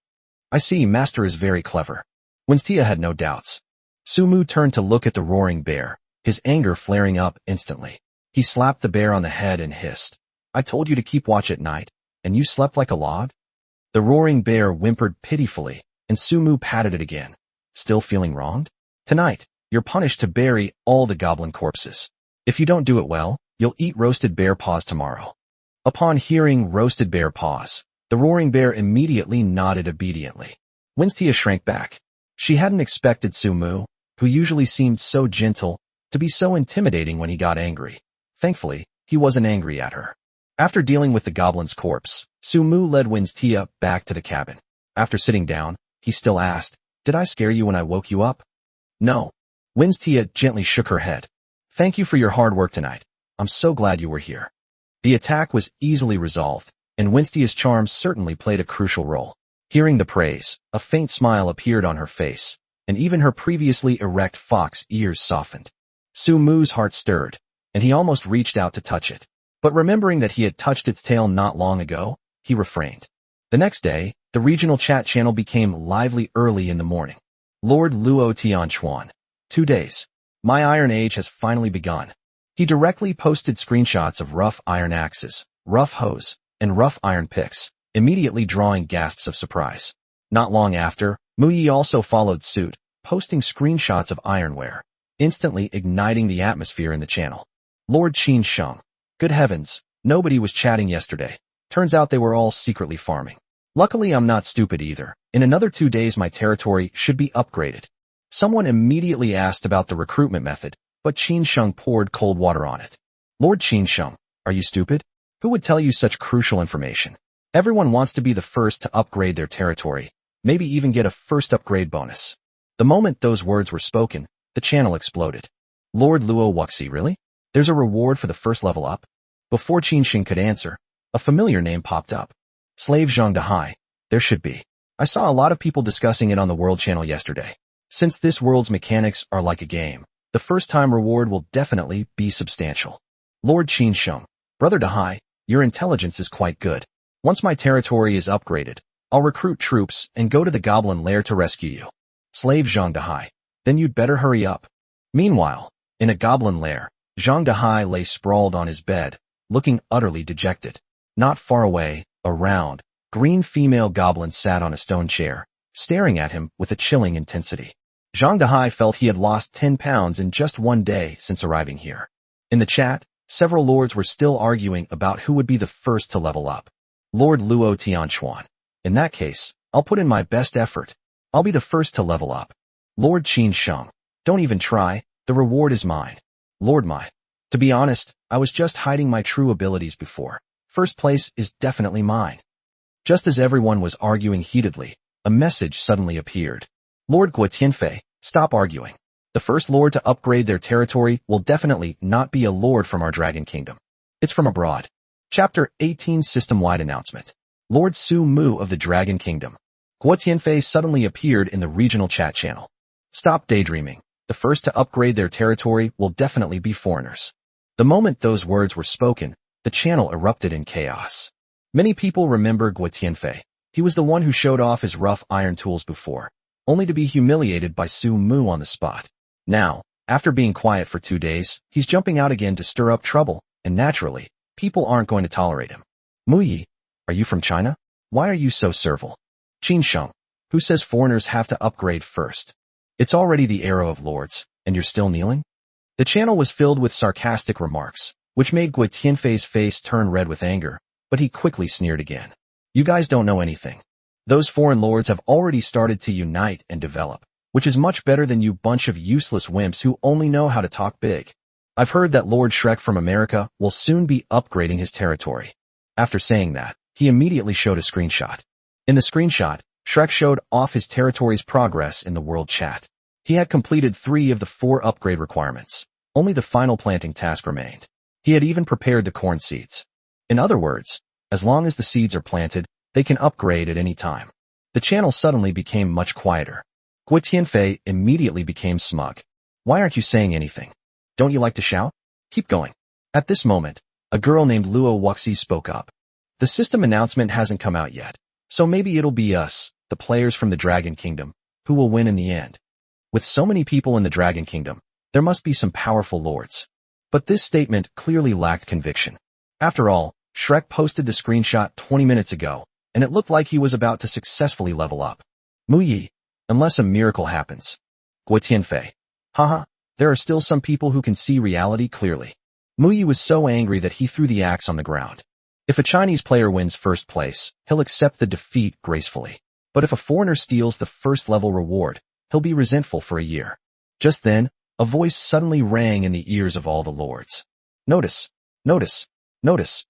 Speaker 1: I see, Master is very clever. Winstia had no doubts. Sumu turned to look at the roaring bear, his anger flaring up instantly. He slapped the bear on the head and hissed, I told you to keep watch at night, and you slept like a log? The roaring bear whimpered pitifully, and Sumu patted it again. Still feeling wronged? Tonight, you're punished to bury all the goblin corpses. If you don't do it well, you'll eat roasted bear paws tomorrow. Upon hearing roasted bear paws, the roaring bear immediately nodded obediently. Winstia shrank back. She hadn't expected Sumu, who usually seemed so gentle, to be so intimidating when he got angry. Thankfully, he wasn't angry at her. After dealing with the goblin's corpse, Sumu led Winstia back to the cabin. After sitting down, he still asked, Did I scare you when I woke you up? No. Winstia gently shook her head. Thank you for your hard work tonight. I'm so glad you were here. The attack was easily resolved, and Winstia's charm certainly played a crucial role. Hearing the praise, a faint smile appeared on her face, and even her previously erect fox ears softened. Sumu's heart stirred, and he almost reached out to touch it. But remembering that he had touched its tail not long ago, he refrained. The next day, the regional chat channel became lively early in the morning. Lord Luo Tianchuan. 2 days. My Iron Age has finally begun. He directly posted screenshots of rough iron axes, rough hoes, and rough iron picks, immediately drawing gasps of surprise. Not long after, Muyi also followed suit, posting screenshots of ironware, instantly igniting the atmosphere in the channel. Lord Qin Sheng. Good heavens, nobody was chatting yesterday. Turns out they were all secretly farming. Luckily I'm not stupid either. In another 2 days my territory should be upgraded. Someone immediately asked about the recruitment method, but Qin Sheng poured cold water on it. Lord Qin Sheng, are you stupid? Who would tell you such crucial information? Everyone wants to be the first to upgrade their territory, maybe even get a first upgrade bonus. The moment those words were spoken, the channel exploded. Lord Luo Wuxi, really? There's a reward for the first level up? Before Qin Sheng could answer, a familiar name popped up. Slave Zhang Dahai. There should be. I saw a lot of people discussing it on the World Channel yesterday. Since this world's mechanics are like a game, the first-time reward will definitely be substantial. Lord Qin Sheng. Brother Dahai, your intelligence is quite good. Once my territory is upgraded, I'll recruit troops and go to the goblin lair to rescue you. Slave Zhang Dahai. Then you'd better hurry up. Meanwhile, in a goblin lair, Zhang Dahai lay sprawled on his bed, looking utterly dejected. Not far away, a round, green female goblin sat on a stone chair, staring at him with a chilling intensity. Zhang Dahai felt he had lost 10 pounds in just one day since arriving here. In the chat, several lords were still arguing about who would be the first to level up. Lord Luo Tianquan. In that case, I'll put in my best effort. I'll be the first to level up. Lord Qin Sheng. Don't even try, the reward is mine. Lord Mai. To be honest, I was just hiding my true abilities before. First place is definitely mine. Just as everyone was arguing heatedly, a message suddenly appeared. Lord Guo Tianfei, stop arguing. The first lord to upgrade their territory will definitely not be a lord from our Dragon Kingdom. It's from abroad. Chapter 18 System-wide Announcement. Lord Su Mu of the Dragon Kingdom. Guo Tianfei suddenly appeared in the regional chat channel. Stop daydreaming. The first to upgrade their territory will definitely be foreigners. The moment those words were spoken, the channel erupted in chaos. Many people remember Guo Tianfei. He was the one who showed off his rough iron tools before, only to be humiliated by Su Mu on the spot. Now, after being quiet for 2 days, he's jumping out again to stir up trouble, and naturally, people aren't going to tolerate him. Mu Yi, are you from China? Why are you so servile? Qin Sheng, who says foreigners have to upgrade first? It's already the era of lords, and you're still kneeling? The channel was filled with sarcastic remarks, which made Guo Tianfei's face turn red with anger, but he quickly sneered again. You guys don't know anything. Those foreign lords have already started to unite and develop, which is much better than you bunch of useless wimps who only know how to talk big. I've heard that Lord Shrek from America will soon be upgrading his territory. After saying that, he immediately showed a screenshot. In the screenshot, Shrek showed off his territory's progress in the world chat. He had completed 3 of the 4 upgrade requirements. Only the final planting task remained. He had even prepared the corn seeds. In other words, as long as the seeds are planted, they can upgrade at any time. The channel suddenly became much quieter. Guo Tianfei immediately became smug. Why aren't you saying anything? Don't you like to shout? Keep going. At this moment, a girl named Luo Wuxi spoke up. The system announcement hasn't come out yet, so maybe it'll be us, the players from the Dragon Kingdom, who will win in the end. With so many people in the Dragon Kingdom, there must be some powerful lords. But this statement clearly lacked conviction. After all, Shrek posted the screenshot 20 minutes ago, and it looked like he was about to successfully level up. Mu Yi, unless a miracle happens. Guo Tianfei. Haha, there are still some people who can see reality clearly. Mu Yi was so angry that he threw the axe on the ground. If a Chinese player wins first place, he'll accept the defeat gracefully. But if a foreigner steals the first level reward, he'll be resentful for a year. Just then, a voice suddenly rang in the ears of all the lords. Notice, notice, notice.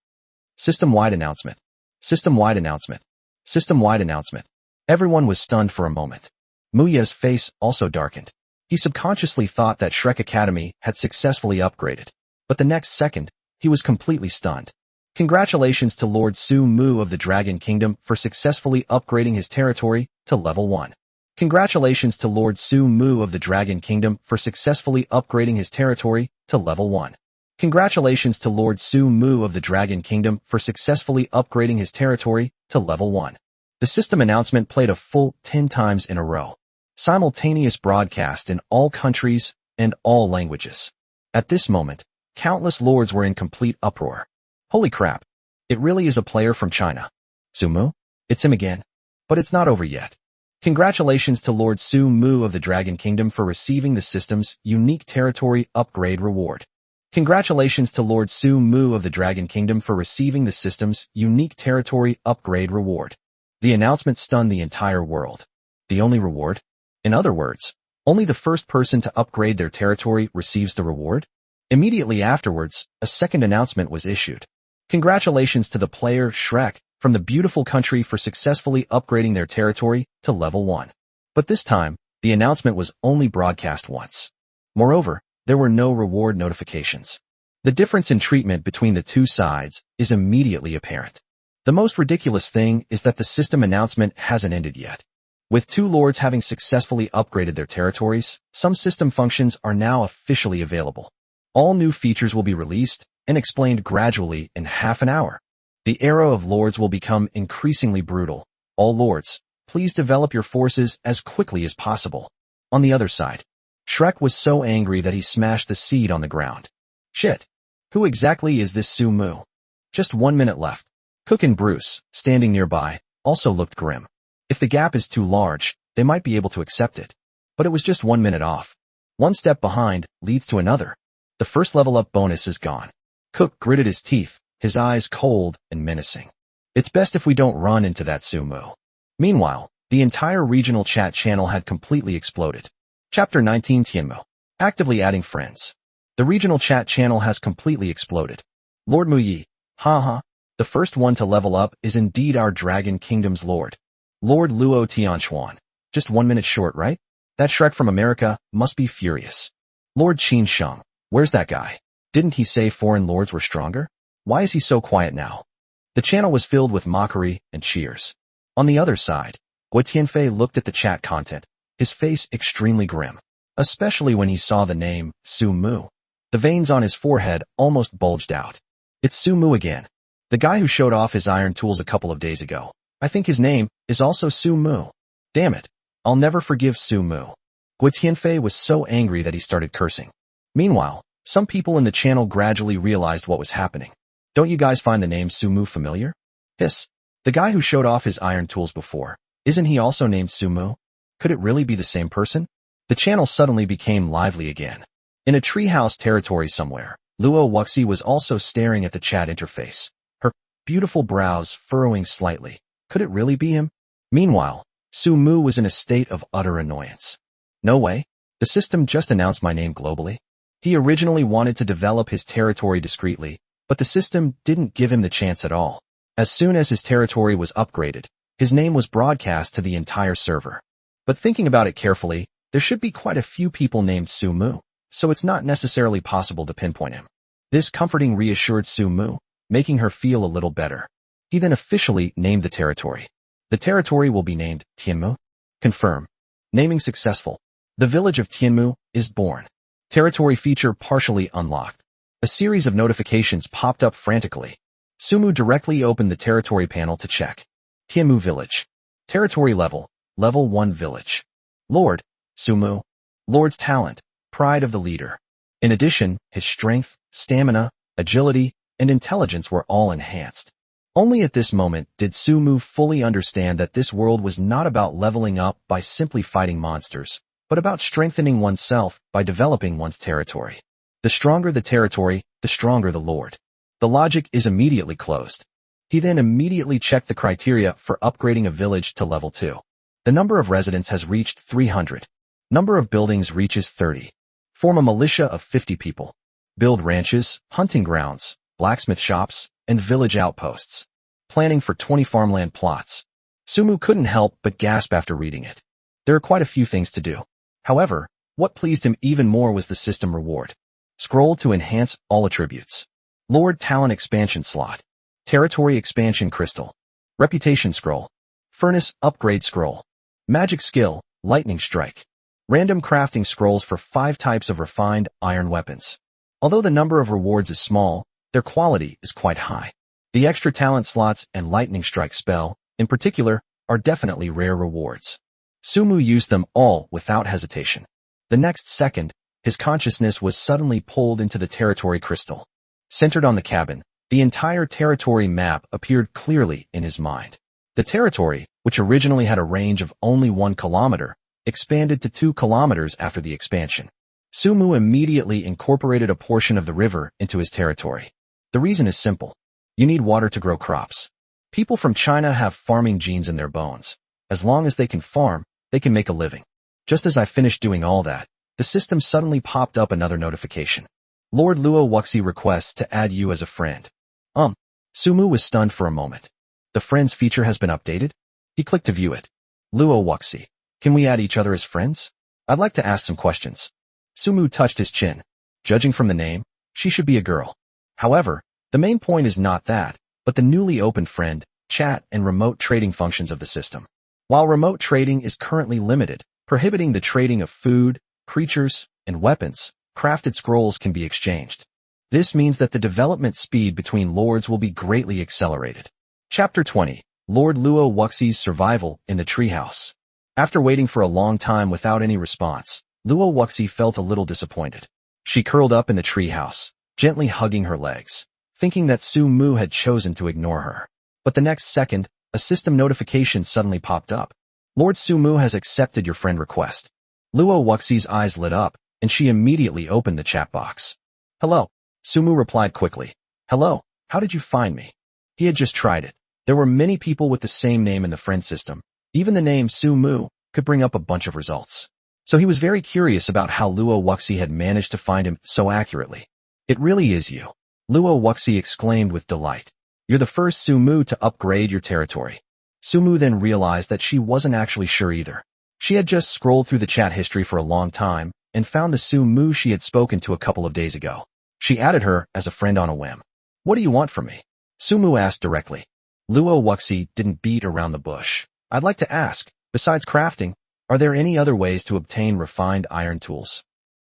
Speaker 1: System-wide announcement. System-wide announcement. System-wide announcement. Everyone was stunned for a moment. Mu Ye's face also darkened. He subconsciously thought that Shrek Academy had successfully upgraded. But the next second, he was completely stunned. Congratulations to Lord Su Mu of the Dragon Kingdom for successfully upgrading his territory to level 1. Congratulations to Lord Su Mu of the Dragon Kingdom for successfully upgrading his territory to level 1. Congratulations to Lord Su Mu of the Dragon Kingdom for successfully upgrading his territory to level 1. The system announcement played a full 10 times in a row. Simultaneous broadcast in all countries and all languages. At this moment, countless lords were in complete uproar. Holy crap. It really is a player from China. Su Mu? It's him again. But it's not over yet. Congratulations to Lord Su Mu of the Dragon Kingdom for receiving the system's unique territory upgrade reward. Congratulations to Lord Su Mu of the Dragon Kingdom for receiving the system's unique territory upgrade reward. The announcement stunned the entire world. The only reward? In other words, only the first person to upgrade their territory receives the reward? Immediately afterwards, a second announcement was issued. Congratulations to the player Shrek from the beautiful country for successfully upgrading their territory to level 1. But this time, the announcement was only broadcast once. Moreover, there were no reward notifications. The difference in treatment between the two sides is immediately apparent. The most ridiculous thing is that the system announcement hasn't ended yet. With 2 lords having successfully upgraded their territories, some system functions are now officially available. All new features will be released and explained gradually in half an hour. The era of lords will become increasingly brutal. All lords, please develop your forces as quickly as possible. On the other side, Shrek was so angry that he smashed the seed on the ground. Shit. Who exactly is this Su Mu? Just 1 minute left. Cook and Bruce, standing nearby, also looked grim. If the gap is too large, they might be able to accept it. But it was just 1 minute off. One step behind leads to another. The first level up bonus is gone. Cook gritted his teeth, his eyes cold and menacing. It's best if we don't run into that Su Mu. Meanwhile, the entire regional chat channel had completely exploded. Chapter 19 Tianmu. Actively adding friends. The regional chat channel has completely exploded. Lord Mu Yi. Haha. The first one to level up is indeed our Dragon Kingdom's Lord. Lord Luo Tianchuan. Just 1 minute short, right? That Shrek from America must be furious. Lord Qin Sheng. Where's that guy? Didn't he say foreign lords were stronger? Why is he so quiet now? The channel was filled with mockery and cheers. On the other side, Guo Tianfei looked at the chat content, his face extremely grim, especially when he saw the name Su Mu. The veins on his forehead almost bulged out. It's Su Mu again. The guy who showed off his iron tools a couple of days ago. I think his name is also Su Mu. Damn it. I'll never forgive Su Mu. Guo Tianfei was so angry that he started cursing. Meanwhile, some people in the channel gradually realized what was happening. Don't you guys find the name Su Mu familiar? Hiss. The guy who showed off his iron tools before, isn't he also named Su Mu? Could it really be the same person? The channel suddenly became lively again. In a treehouse territory somewhere, Luo Wuxi was also staring at the chat interface, her beautiful brows furrowing slightly. Could it really be him? Meanwhile, Su Mu was in a state of utter annoyance. No way. The system just announced my name globally. He originally wanted to develop his territory discreetly, but the system didn't give him the chance at all. As soon as his territory was upgraded, his name was broadcast to the entire server. But thinking about it carefully, there should be quite a few people named Su Mu, so it's not necessarily possible to pinpoint him. This comforting reassured Su Mu, making her feel a little better. He then officially named the territory. The territory will be named Tianmu. Confirm. Naming successful. The village of Tianmu is born. Territory feature partially unlocked. A series of notifications popped up frantically. Su Mu directly opened the territory panel to check. Tianmu Village. Territory level, level 1 village. Lord, Su Mu. Lord's talent, pride of the leader. In addition, his strength, stamina, agility, and intelligence were all enhanced. Only at this moment did Su Mu fully understand that this world was not about leveling up by simply fighting monsters, but about strengthening oneself by developing one's territory. The stronger the territory, the stronger the Lord. The logic is immediately closed. He then immediately checked the criteria for upgrading a village to level 2. The number of residents has reached 300. Number of buildings reaches 30. Form a militia of 50 people. Build ranches, hunting grounds, blacksmith shops, and village outposts. Planning for 20 farmland plots. Su Mu couldn't help but gasp after reading it. There are quite a few things to do. However, what pleased him even more was the system reward. Scroll to enhance all attributes. Lord Talent Expansion Slot. Territory Expansion Crystal. Reputation Scroll. Furnace Upgrade Scroll. Magic Skill, Lightning Strike. Random crafting scrolls for 5 types of refined iron weapons. Although the number of rewards is small, their quality is quite high. The extra talent slots and lightning strike spell, in particular, are definitely rare rewards. Su Mu used them all without hesitation. The next second, his consciousness was suddenly pulled into the territory crystal. Centered on the cabin, the entire territory map appeared clearly in his mind. The territory, which originally had a range of only 1 kilometer, expanded to 2 kilometers after the expansion. Su Mu immediately incorporated a portion of the river into his territory. The reason is simple. You need water to grow crops. People from China have farming genes in their bones. As long as they can farm, they can make a living. Just as I finished doing all that, the system suddenly popped up another notification. Lord Luo Wuxi requests to add you as a friend. Su Mu was stunned for a moment. The friends feature has been updated? He clicked to view it. Luo Wuxi, can we add each other as friends? I'd like to ask some questions. Su Mu touched his chin. Judging from the name, she should be a girl. However, the main point is not that, but the newly opened friend, chat, and remote trading functions of the system. While remote trading is currently limited, prohibiting the trading of food, creatures, and weapons, crafted scrolls can be exchanged. This means that the development speed between lords will be greatly accelerated. Chapter 20. Lord Luo Wuxi's survival in the treehouse. After waiting for a long time without any response, Luo Wuxi felt a little disappointed. She curled up in the treehouse, gently hugging her legs, thinking that Su Mu had chosen to ignore her. But the next second, a system notification suddenly popped up. Lord Su Mu has accepted your friend request. Luo Wuxi's eyes lit up, and she immediately opened the chat box. Hello. Su Mu replied quickly. Hello, how did you find me? He had just tried it. There were many people with the same name in the friend system. Even the name Su Mu could bring up a bunch of results. So he was very curious about how Luo Wuxi had managed to find him so accurately. It really is you. Luo Wuxi exclaimed with delight. You're the first Su Mu to upgrade your territory. Su Mu then realized that she wasn't actually sure either. She had just scrolled through the chat history for a long time and found the Su Mu she had spoken to a couple of days ago. She added her as a friend on a whim. What do you want from me? Su Mu asked directly. Luo Wuxi didn't beat around the bush. I'd like to ask, besides crafting, are there any other ways to obtain refined iron tools?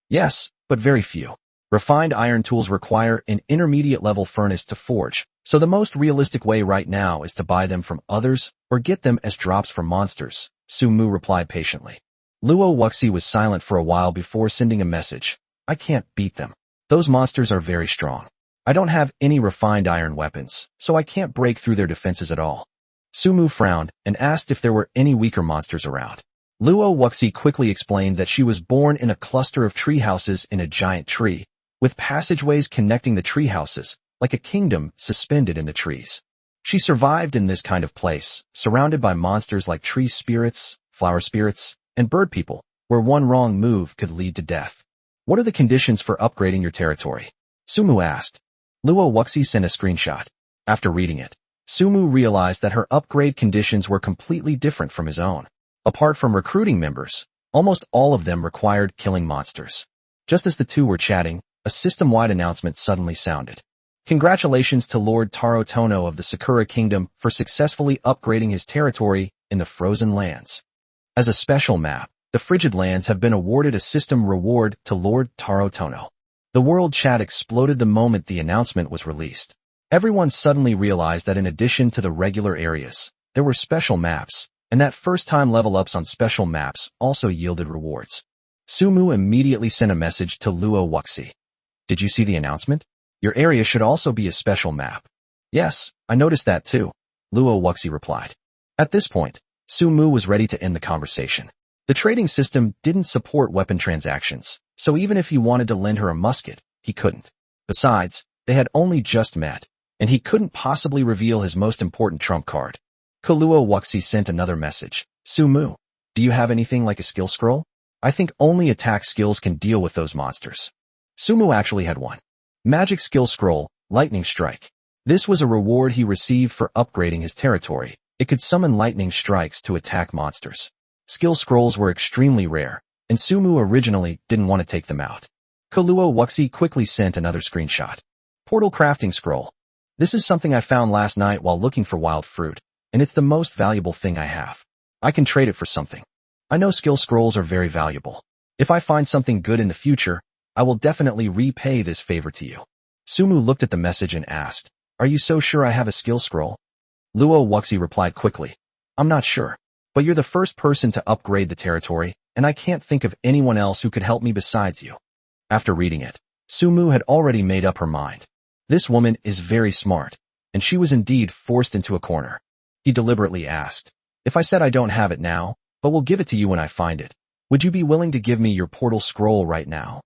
Speaker 1: Yes, but very few. Refined iron tools require an intermediate level furnace to forge, so the most realistic way right now is to buy them from others or get them as drops from monsters, Su Mu replied patiently. Luo Wuxi was silent for a while before sending a message. I can't beat them. Those monsters are very strong. I don't have any refined iron weapons, so I can't break through their defenses at all. Su Mu frowned and asked if there were any weaker monsters around. Luo Wuxi quickly explained that she was born in a cluster of tree houses in a giant tree, with passageways connecting the tree houses, like a kingdom suspended in the trees. She survived in this kind of place, surrounded by monsters like tree spirits, flower spirits, and bird people, where one wrong move could lead to death. What are the conditions for upgrading your territory? Su Mu asked. Luo Wuxi sent a screenshot. After reading it, Su Mu realized that her upgrade conditions were completely different from his own. Apart from recruiting members, almost all of them required killing monsters. Just as the two were chatting, a system-wide announcement suddenly sounded. Congratulations to Lord Taro Tono of the Sakura Kingdom for successfully upgrading his territory in the Frozen Lands. As a special map, the Frigid Lands have been awarded a system reward to Lord Taro Tono. The world chat exploded the moment the announcement was released. Everyone suddenly realized that in addition to the regular areas, there were special maps, and that first-time level-ups on special maps also yielded rewards. Su Mu immediately sent a message to Luo Wuxi. Did you see the announcement? Your area should also be a special map. Yes, I noticed that too, Luo Wuxi replied. At this point, Su Mu was ready to end the conversation. The trading system didn't support weapon transactions, so even if he wanted to lend her a musket, he couldn't. Besides, they had only just met, and he couldn't possibly reveal his most important trump card. Luo Wuxi sent another message. Su Mu, do you have anything like a skill scroll? I think only attack skills can deal with those monsters. Su Mu actually had one. Magic skill scroll, Lightning Strike. This was a reward he received for upgrading his territory. It could summon lightning strikes to attack monsters. Skill scrolls were extremely rare, and Su Mu originally didn't want to take them out. Luo Wuxi quickly sent another screenshot. Portal Crafting Scroll. This is something I found last night while looking for wild fruit, and it's the most valuable thing I have. I can trade it for something. I know skill scrolls are very valuable. If I find something good in the future, I will definitely repay this favor to you. Su Mu looked at the message and asked, Are you so sure I have a skill scroll? Luo Wuxi replied quickly, I'm not sure, but you're the first person to upgrade the territory, and I can't think of anyone else who could help me besides you. After reading it, Su Mu had already made up her mind. This woman is very smart, and she was indeed forced into a corner. He deliberately asked, If I said I don't have it now, but will give it to you when I find it, would you be willing to give me your portal scroll right now?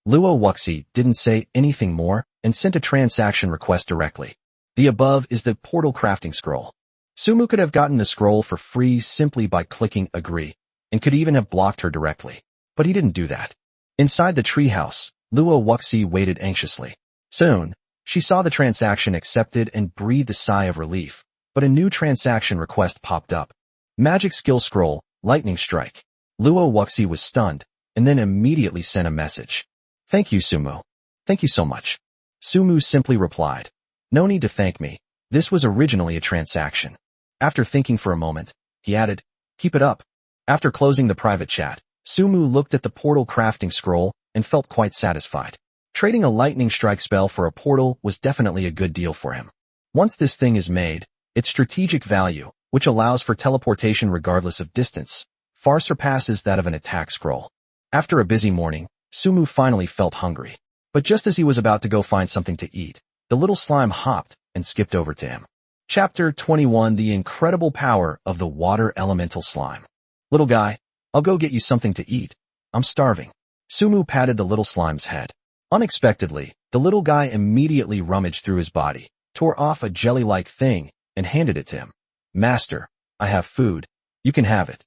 Speaker 1: Luo Wuxi didn't say anything more and sent a transaction request directly. The above is the portal crafting scroll. Su Mu could have gotten the scroll for free simply by clicking agree, and could even have blocked her directly. But he didn't do that. Inside the treehouse, Luo Wuxi waited anxiously. Soon, she saw the transaction accepted and breathed a sigh of relief, but a new transaction request popped up. Magic skill scroll, Lightning Strike. Luo Wuxi was stunned, and then immediately sent a message. Thank you, Su Mu. Thank you so much. Su Mu simply replied, No need to thank me. This was originally a transaction. After thinking for a moment, he added, "Keep it up." After closing the private chat, Sumu looked at the portal crafting scroll and felt quite satisfied. Trading a lightning strike spell for a portal was definitely a good deal for him. Once this thing is made, its strategic value, which allows for teleportation regardless of distance, far surpasses that of an attack scroll. After a busy morning, Sumu finally felt hungry. But just as he was about to go find something to eat, the little slime hopped and skipped over to him. Chapter 21: The Incredible Power of the Water Elemental Slime. "Little guy, I'll go get you something to eat. I'm starving." Sumu patted the little slime's head. Unexpectedly, the little guy immediately rummaged through his body, tore off a jelly-like thing, and handed it to him. "Master, I have food. You can have it."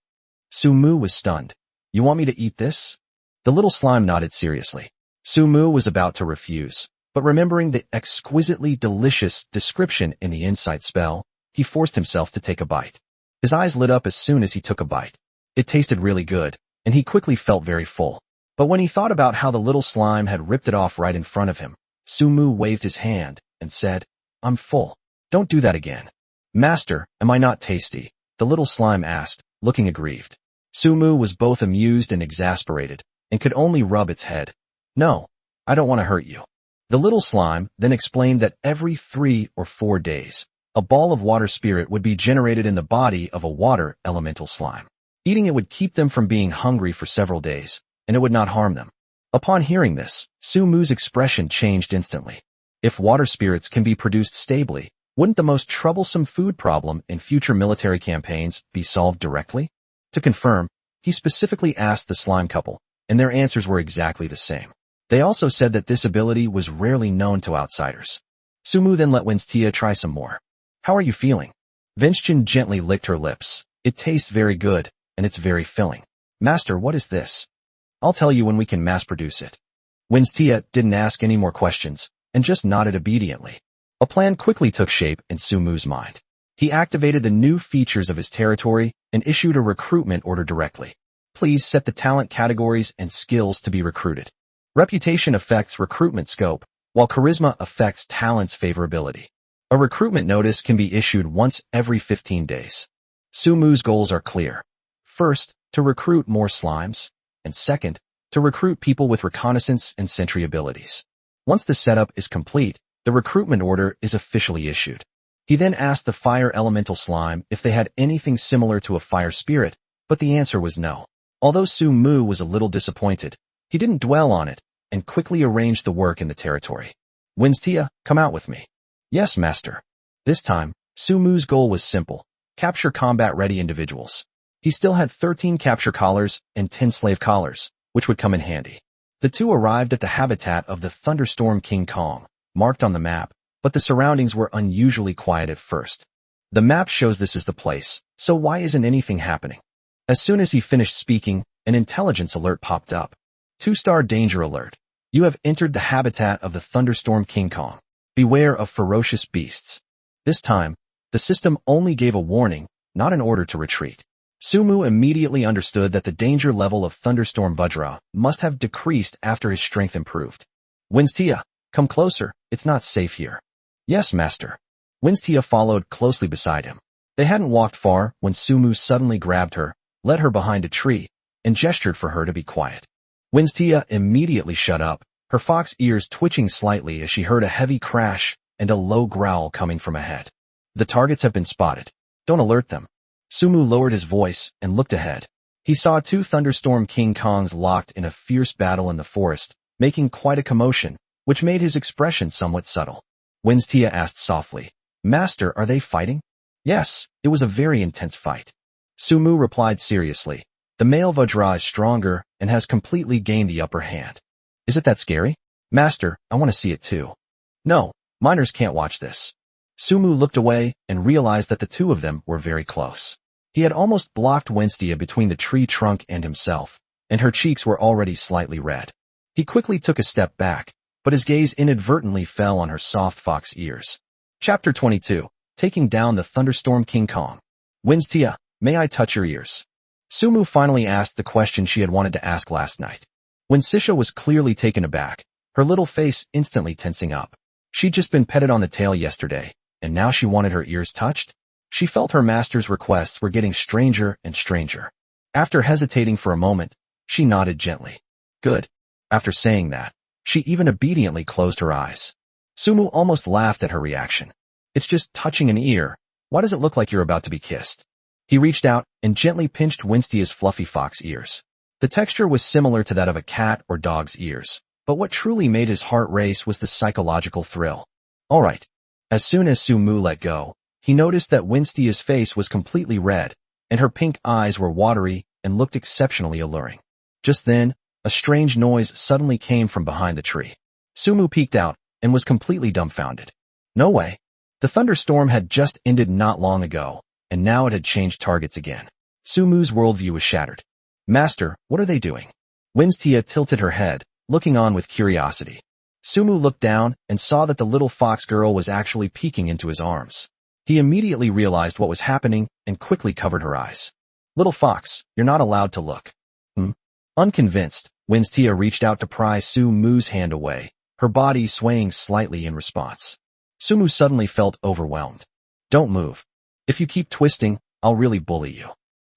Speaker 1: Sumu was stunned. "You want me to eat this?" The little slime nodded seriously. Sumu was about to refuse, but remembering the exquisitely delicious description in the insight spell, he forced himself to take a bite. His eyes lit up as soon as he took a bite. It tasted really good, and he quickly felt very full. But when he thought about how the little slime had ripped it off right in front of him, Sumu waved his hand and said, "I'm full. Don't do that again." "Master, am I not tasty?" the little slime asked, looking aggrieved. Sumu was both amused and exasperated, and could only rub its head. "No, I don't want to hurt you." The little slime then explained that every 3 or 4 days, a ball of water spirit would be generated in the body of a water elemental slime. Eating it would keep them from being hungry for several days, and it would not harm them. Upon hearing this, Sumu's expression changed instantly. If water spirits can be produced stably, wouldn't the most troublesome food problem in future military campaigns be solved directly? To confirm, he specifically asked the slime couple, and their answers were exactly the same. They also said that this ability was rarely known to outsiders. Sumu then let Winstia try some more. "How are you feeling?" Vinshin gently licked her lips. "It tastes very good, and it's very filling." "Master, what is this?" "I'll tell you when we can mass produce it." Winstia didn't ask any more questions, and just nodded obediently. A plan quickly took shape in Sumu's mind. He activated the new features of his territory and issued a recruitment order directly. "Please set the talent categories and skills to be recruited." Reputation affects recruitment scope, while charisma affects talent's favorability. A recruitment notice can be issued once every 15 days. Sumu's goals are clear. First, to recruit more slimes, and second, to recruit people with reconnaissance and sentry abilities. Once the setup is complete, the recruitment order is officially issued. He then asked the fire elemental slime if they had anything similar to a fire spirit, but the answer was no. Although Sumu was a little disappointed, he didn't dwell on it and quickly arranged the work in the territory. "Winstia, come out with me." "Yes, master." This time, Sumu's goal was simple: capture combat-ready individuals. He still had 13 capture collars and 10 slave collars, which would come in handy. The two arrived at the habitat of the Thunderstorm King Kong, marked on the map, but the surroundings were unusually quiet at first. The map shows this is the place, so why isn't anything happening? As soon as he finished speaking, an intelligence alert popped up. 2-star danger alert. You have entered the habitat of the Thunderstorm King Kong. Beware of ferocious beasts. This time, the system only gave a warning, not an order to retreat. Sumu immediately understood that the danger level of Thunderstorm Vajra must have decreased after his strength improved. "Winstia, come closer, it's not safe here." "Yes, master." Winstia followed closely beside him. They hadn't walked far when Sumu suddenly grabbed her, led her behind a tree, and gestured for her to be quiet. Winstia immediately shut up, her fox ears twitching slightly as she heard a heavy crash and a low growl coming from ahead. "The targets have been spotted. Don't alert them." Sumu lowered his voice and looked ahead. He saw 2 Thunderstorm King Kongs locked in a fierce battle in the forest, making quite a commotion, which made his expression somewhat subtle. Winstia asked softly, "Master, are they fighting?" "Yes, it was a very intense fight." Sumu replied seriously, "The male Vajra is stronger and has completely gained the upper hand." "Is it that scary?" "Master, I want to see it too." "No, minors can't watch this." Sumu looked away and realized that the two of them were very close. He had almost blocked Winstia between the tree trunk and himself, and her cheeks were already slightly red. He quickly took a step back, but his gaze inadvertently fell on her soft fox ears. Chapter 22. Taking down the Thunderstorm King Kong. "Winstia, may I touch your ears?" Sumu finally asked the question she had wanted to ask last night. When Sisha was clearly taken aback, her little face instantly tensing up. She'd just been petted on the tail yesterday, and now she wanted her ears touched? She felt her master's requests were getting stranger and stranger. After hesitating for a moment, she nodded gently. Good. After saying that, she even obediently closed her eyes. Sumu almost laughed at her reaction. It's just touching an ear. Why does it look like you're about to be kissed? He reached out and gently pinched Winstia's fluffy fox ears. The texture was similar to that of a cat or dog's ears, but what truly made his heart race was the psychological thrill. All right. As soon as Sumu let go, he noticed that Winstia's face was completely red, and her pink eyes were watery and looked exceptionally alluring. Just then, a strange noise suddenly came from behind the tree. Sumu peeked out and was completely dumbfounded. No way. The thunderstorm had just ended not long ago, and now it had changed targets again. Sumu's worldview was shattered. Master, what are they doing? Winstia tilted her head, looking on with curiosity. Sumu looked down and saw that the little fox girl was actually peeking into his arms. He immediately realized what was happening and quickly covered her eyes. Little fox, you're not allowed to look. Unconvinced, Winstia reached out to pry Sumu's hand away, her body swaying slightly in response. Sumu suddenly felt overwhelmed. Don't move. If you keep twisting, I'll really bully you.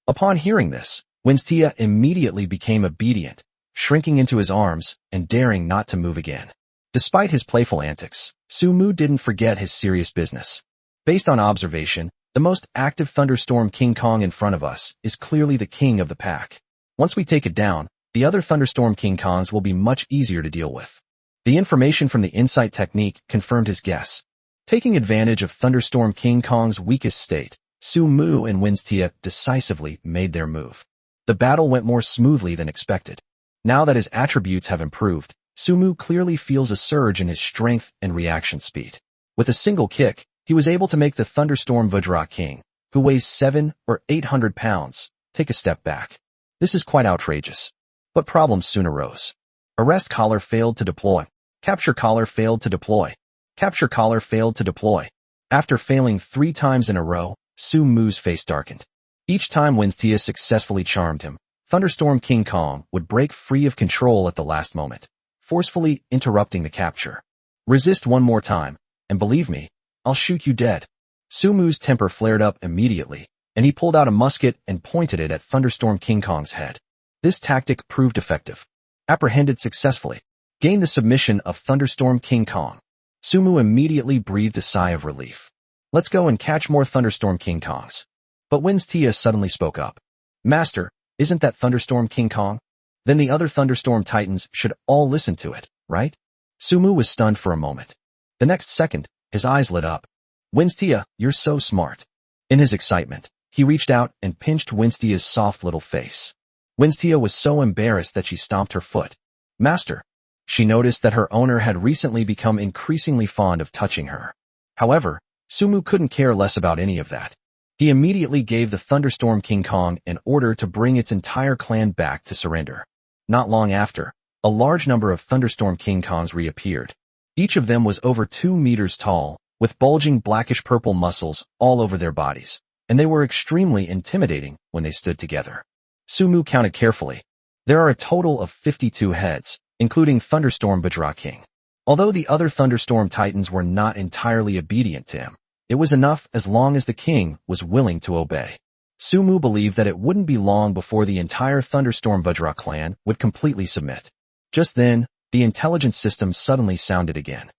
Speaker 1: Upon hearing this, Winstia immediately became obedient, shrinking into his arms and daring not to move again. Despite his playful antics, Sumu didn't forget his serious business. Based on observation, the most active thunderstorm King Kong in front of us is clearly the king of the pack. Once we take it down, the other thunderstorm King Kongs will be much easier to deal with. The information from the insight technique confirmed his guess. Taking advantage of thunderstorm King Kong's weakest state, Sumu and Winstia decisively made their move. The battle went more smoothly than expected. Now that his attributes have improved, Sumu clearly feels a surge in his strength and reaction speed. With a single kick, he was able to make the thunderstorm Vajra King, who weighs 700 or 800 pounds, take a step back. This is quite outrageous. But problems soon arose. Arrest collar failed to deploy. Capture collar failed to deploy. Capture collar failed to deploy. After failing 3 times in a row, Sumu's face darkened. Each time Winstia successfully charmed him, Thunderstorm King Kong would break free of control at the last moment, forcefully interrupting the capture. Resist one more time, and believe me, I'll shoot you dead. Sumu's temper flared up immediately, and he pulled out a musket and pointed it at Thunderstorm King Kong's head. This tactic proved effective. Apprehended successfully. Gained the submission of Thunderstorm King Kong. Sumu immediately breathed a sigh of relief. Let's go and catch more Thunderstorm King Kongs. But Winstia suddenly spoke up. Master, isn't that Thunderstorm King Kong? Then the other Thunderstorm Titans should all listen to it, right? Sumu was stunned for a moment. The next second, his eyes lit up. Winstia, you're so smart. In his excitement, he reached out and pinched Winstia's soft little face. Winstia was so embarrassed that she stomped her foot. Master. She noticed that her owner had recently become increasingly fond of touching her. However, Sumu couldn't care less about any of that. He immediately gave the Thunderstorm King Kong an order to bring its entire clan back to surrender. Not long after, a large number of Thunderstorm King Kongs reappeared. Each of them was over 2 meters tall, with bulging blackish-purple muscles all over their bodies, and they were extremely intimidating when they stood together. Sumu counted carefully. There are a total of 52 heads, including Thunderstorm Vajra King. Although the other Thunderstorm Titans were not entirely obedient to him, it was enough as long as the king was willing to obey. Sumu believed that it wouldn't be long before the entire Thunderstorm Vajra clan would completely submit. Just then, the intelligence system suddenly sounded again.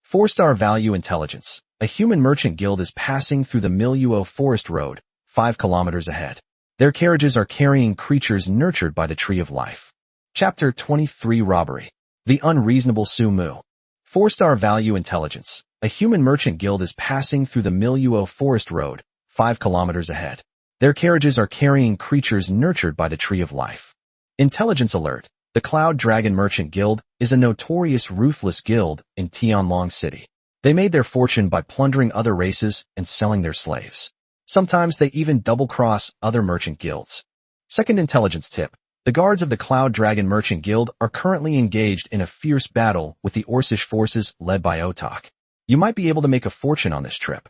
Speaker 1: 4-star value intelligence. A human merchant guild is passing through the Miluo Forest Road, 5 kilometers ahead. Their carriages are carrying creatures nurtured by the Tree of Life. Chapter 23 Robbery. The Unreasonable Sumu. 4-star value intelligence. A human merchant guild is passing through the Miluo Forest Road, 5 kilometers ahead. Their carriages are carrying creatures nurtured by the Tree of Life. Intelligence alert. The Cloud Dragon Merchant Guild is a notorious ruthless guild in Tianlong City. They made their fortune by plundering other races and selling their slaves. Sometimes they even double-cross other merchant guilds. Second intelligence tip. The guards of the Cloud Dragon Merchant Guild are currently engaged in a fierce battle with the Orcish forces led by Otak. You might be able to make a fortune on this trip.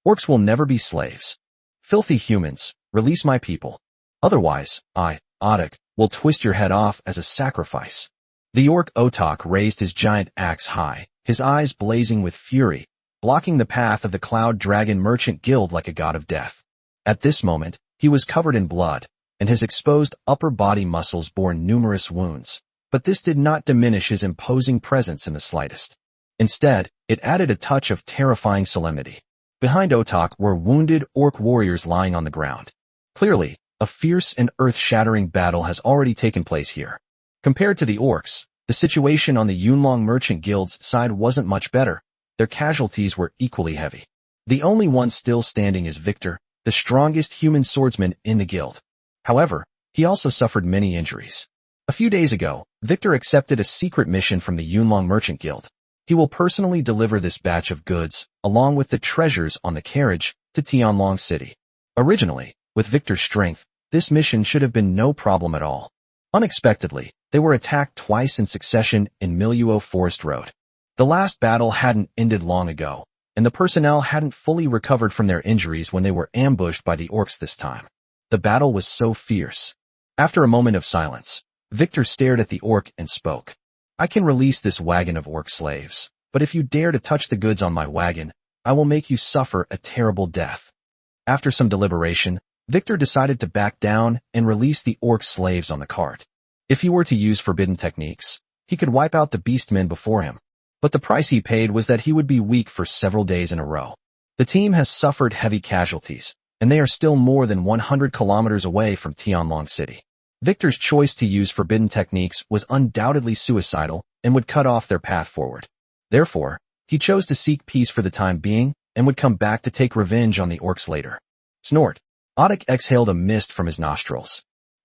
Speaker 1: Orcs will never be slaves. Filthy humans, release my people. Otherwise, I, Otak, will twist your head off as a sacrifice. The orc Otak raised his giant axe high, his eyes blazing with fury, blocking the path of the Cloud Dragon Merchant Guild like a god of death. At this moment, he was covered in blood, and his exposed upper body muscles bore numerous wounds. But this did not diminish his imposing presence in the slightest. Instead, it added a touch of terrifying solemnity. Behind Otak were wounded orc warriors lying on the ground. Clearly, a fierce and earth-shattering battle has already taken place here. Compared to the orcs, the situation on the Yunlong Merchant Guild's side wasn't much better. Their casualties were equally heavy. The only one still standing is Victor, the strongest human swordsman in the guild. However, he also suffered many injuries. A few days ago, Victor accepted a secret mission from the Yunlong Merchant Guild. He will personally deliver this batch of goods, along with the treasures on the carriage, to Tianlong City. Originally, with Victor's strength, this mission should have been no problem at all. Unexpectedly, they were attacked twice in succession in Miluo Forest Road. The last battle hadn't ended long ago, and the personnel hadn't fully recovered from their injuries when they were ambushed by the orcs this time. The battle was so fierce. After a moment of silence, Victor stared at the orc and spoke. I can release this wagon of orc slaves, but if you dare to touch the goods on my wagon, I will make you suffer a terrible death. After some deliberation, Victor decided to back down and release the orc slaves on the cart. If he were to use forbidden techniques, he could wipe out the beastmen before him. But the price he paid was that he would be weak for several days in a row. The team has suffered heavy casualties, and they are still more than 100 kilometers away from Tianlong City. Victor's choice to use forbidden techniques was undoubtedly suicidal and would cut off their path forward. Therefore, he chose to seek peace for the time being and would come back to take revenge on the orcs later. Snort. Otik exhaled a mist from his nostrils.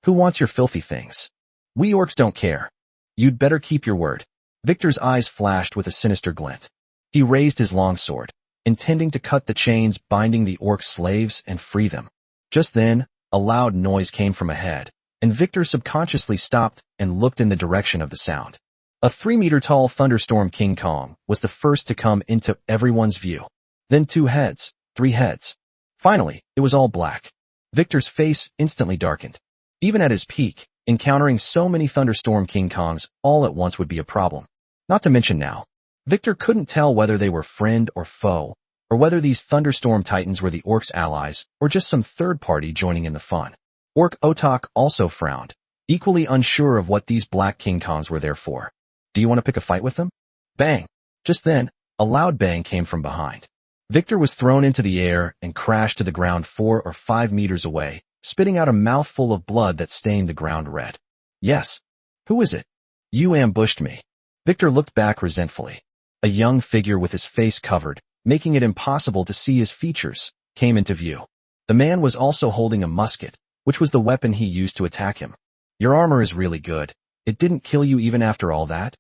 Speaker 1: Who wants your filthy things? We orcs don't care. You'd better keep your word. Victor's eyes flashed with a sinister glint. He raised his longsword, intending to cut the chains binding the orc slaves and free them. Just then, a loud noise came from ahead, and Victor subconsciously stopped and looked in the direction of the sound. A 3-meter-tall thunderstorm King Kong was the first to come into everyone's view. Then 2 heads, 3 heads. Finally, it was all black. Victor's face instantly darkened. Even at his peak, encountering so many thunderstorm King Kongs all at once would be a problem. Not to mention now, Victor couldn't tell whether they were friend or foe, or whether these thunderstorm titans were the orcs' allies, or just some third party joining in the fun. Orc Otak also frowned, equally unsure of what these black King Kongs were there for. Do you want to pick a fight with them? Bang! Just then, a loud bang came from behind. Victor was thrown into the air and crashed to the ground 4 or 5 meters away, spitting out a mouthful of blood that stained the ground red. Yes. Who is it? You ambushed me. Victor looked back resentfully. A young figure with his face covered, making it impossible to see his features, came into view. The man was also holding a musket, which was the weapon he used to attack him. Your armor is really good. It didn't kill you even after all that?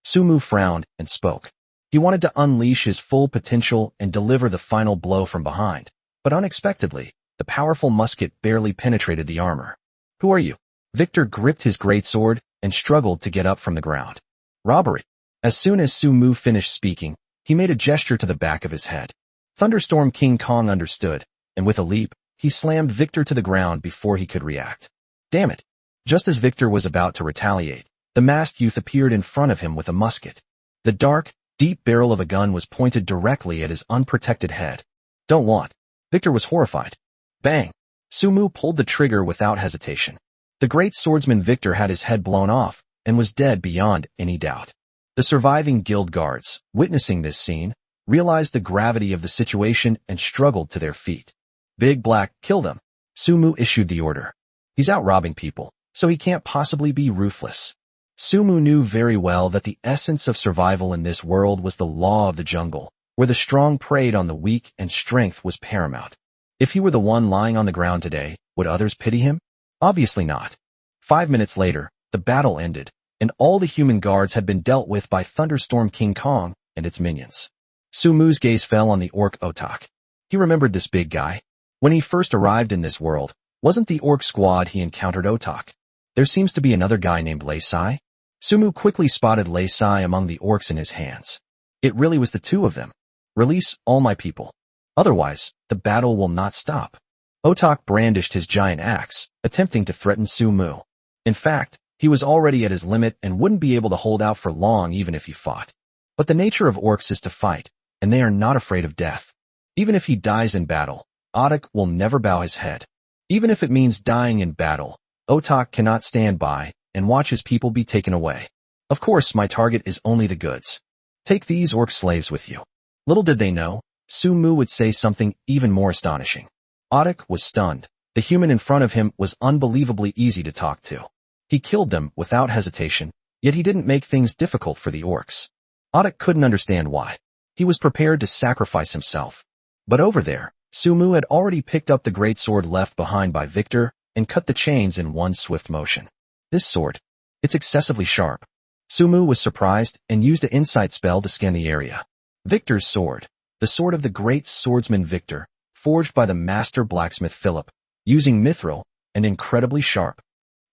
Speaker 1: Sumu frowned and spoke. He wanted to unleash his full potential and deliver the final blow from behind, but unexpectedly, the powerful musket barely penetrated the armor. Who are you? Victor gripped his greatsword and struggled to get up from the ground. Robbery. As soon as Sumu finished speaking, he made a gesture to the back of his head. Thunderstorm King Kong understood, and with a leap, he slammed Victor to the ground before he could react. Damn it. Just as Victor was about to retaliate, the masked youth appeared in front of him with a musket. The dark, deep barrel of a gun was pointed directly at his unprotected head. Don't want. Victor was horrified. Bang! Sumu pulled the trigger without hesitation. The great swordsman Victor had his head blown off and was dead beyond any doubt. The surviving guild guards, witnessing this scene, realized the gravity of the situation and struggled to their feet. Big Black, kill them. Sumu issued the order. He's out robbing people, so he can't possibly be ruthless. Sumu knew very well that the essence of survival in this world was the law of the jungle, where the strong preyed on the weak and strength was paramount. If he were the one lying on the ground today, would others pity him? Obviously not. 5 minutes later, the battle ended, and all the human guards had been dealt with by Thunderstorm King Kong and its minions. Sumu's gaze fell on the orc Otak. He remembered this big guy. When he first arrived in this world, wasn't the orc squad he encountered Otak? There seems to be another guy named Lei Sai. Sumu quickly spotted Lei Sai among the orcs in his hands. It really was the two of them. Release all my people. Otherwise, the battle will not stop. Otak brandished his giant axe, attempting to threaten Sumu. In fact, he was already at his limit and wouldn't be able to hold out for long even if he fought. But the nature of orcs is to fight, and they are not afraid of death. Even if he dies in battle, Otak will never bow his head. Even if it means dying in battle, Otak cannot stand by and watch his people be taken away. Of course, my target is only the goods. Take these orc slaves with you. Little did they know, Sumu would say something even more astonishing. Otak was stunned. The human in front of him was unbelievably easy to talk to. He killed them without hesitation, yet he didn't make things difficult for the orcs. Otak couldn't understand why. He was prepared to sacrifice himself. But over there, Sumu had already picked up the great sword left behind by Victor and cut the chains in one swift motion. This sword, it's excessively sharp. Sumu was surprised and used an insight spell to scan the area. Victor's sword, the sword of the great swordsman Victor, forged by the master blacksmith Philip, using mithril, and incredibly sharp.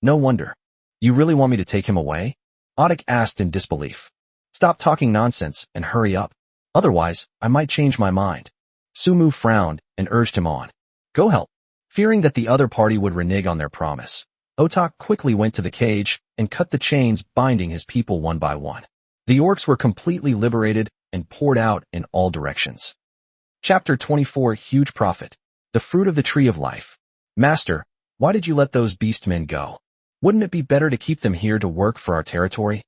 Speaker 1: No wonder. You really want me to take him away? Otak asked in disbelief. Stop talking nonsense and hurry up. Otherwise, I might change my mind. Sumu frowned and urged him on. Go help. Fearing that the other party would renege on their promise, Otak quickly went to the cage and cut the chains binding his people one by one. The orcs were completely liberated and poured out in all directions. Chapter 24 Huge Profit. The Fruit of the Tree of Life. Master, why did you let those beastmen go? Wouldn't it be better to keep them here to work for our territory?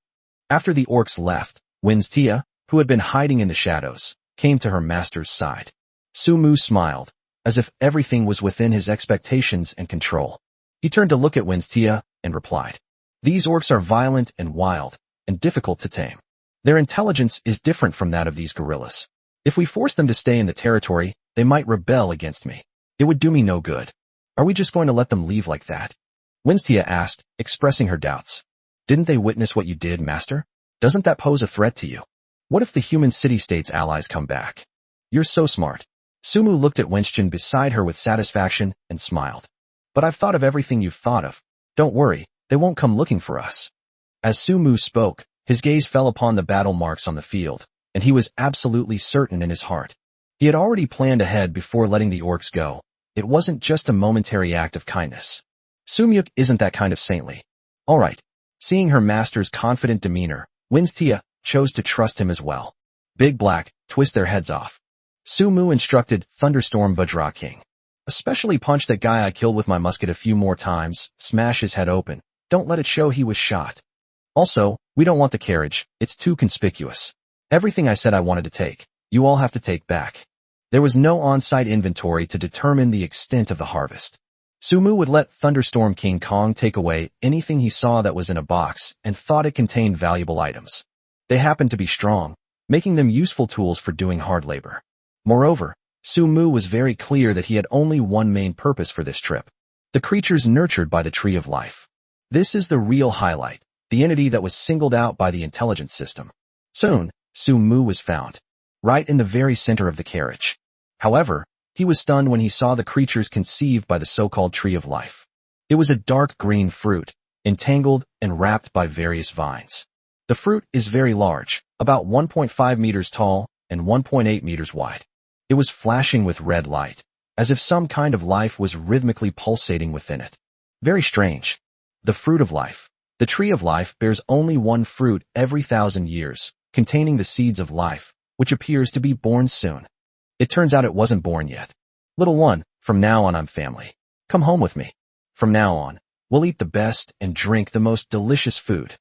Speaker 1: After the orcs left, Winstia, who had been hiding in the shadows, came to her master's side. Sumu smiled, as if everything was within his expectations and control. He turned to look at Winstia and replied, These orcs are violent and wild, and difficult to tame. Their intelligence is different from that of these gorillas. If we force them to stay in the territory, they might rebel against me. It would do me no good. Are we just going to let them leave like that? Winstia asked, expressing her doubts. Didn't they witness what you did, master? Doesn't that pose a threat to you? What if the human city-state's allies come back? You're so smart. Sumu looked at Wenschin beside her with satisfaction and smiled. But I've thought of everything you've thought of. Don't worry, they won't come looking for us. As Sumu spoke, his gaze fell upon the battle marks on the field, and he was absolutely certain in his heart. He had already planned ahead before letting the orcs go. It wasn't just a momentary act of kindness. Sumyuk isn't that kind of saintly. All right. Seeing her master's confident demeanor, Winstia chose to trust him as well. Big Black, twist their heads off. Sumu instructed Thunderstorm Vajra King. Especially punch that guy I killed with my musket a few more times, smash his head open. Don't let it show he was shot. Also, we don't want the carriage, it's too conspicuous. Everything I said I wanted to take, you all have to take back. There was no on-site inventory to determine the extent of the harvest. Sumu would let Thunderstorm King Kong take away anything he saw that was in a box and thought it contained valuable items. They happened to be strong, making them useful tools for doing hard labor. Moreover, Sumu was very clear that he had only one main purpose for this trip. The creatures nurtured by the Tree of Life. This is the real highlight, the entity that was singled out by the intelligence system. Soon, Sumu was found, right in the very center of the carriage. However, he was stunned when he saw the creatures conceived by the so-called Tree of Life. It was a dark green fruit, entangled and wrapped by various vines. The fruit is very large, about 1.5 meters tall and 1.8 meters wide. It was flashing with red light, as if some kind of life was rhythmically pulsating within it. Very strange. The fruit of life. The Tree of Life bears only one fruit every 1,000 years, containing the seeds of life, which appears to be born soon. It turns out it wasn't born yet. Little one, from now on I'm family. Come home with me. From now on, we'll eat the best and drink the most delicious food.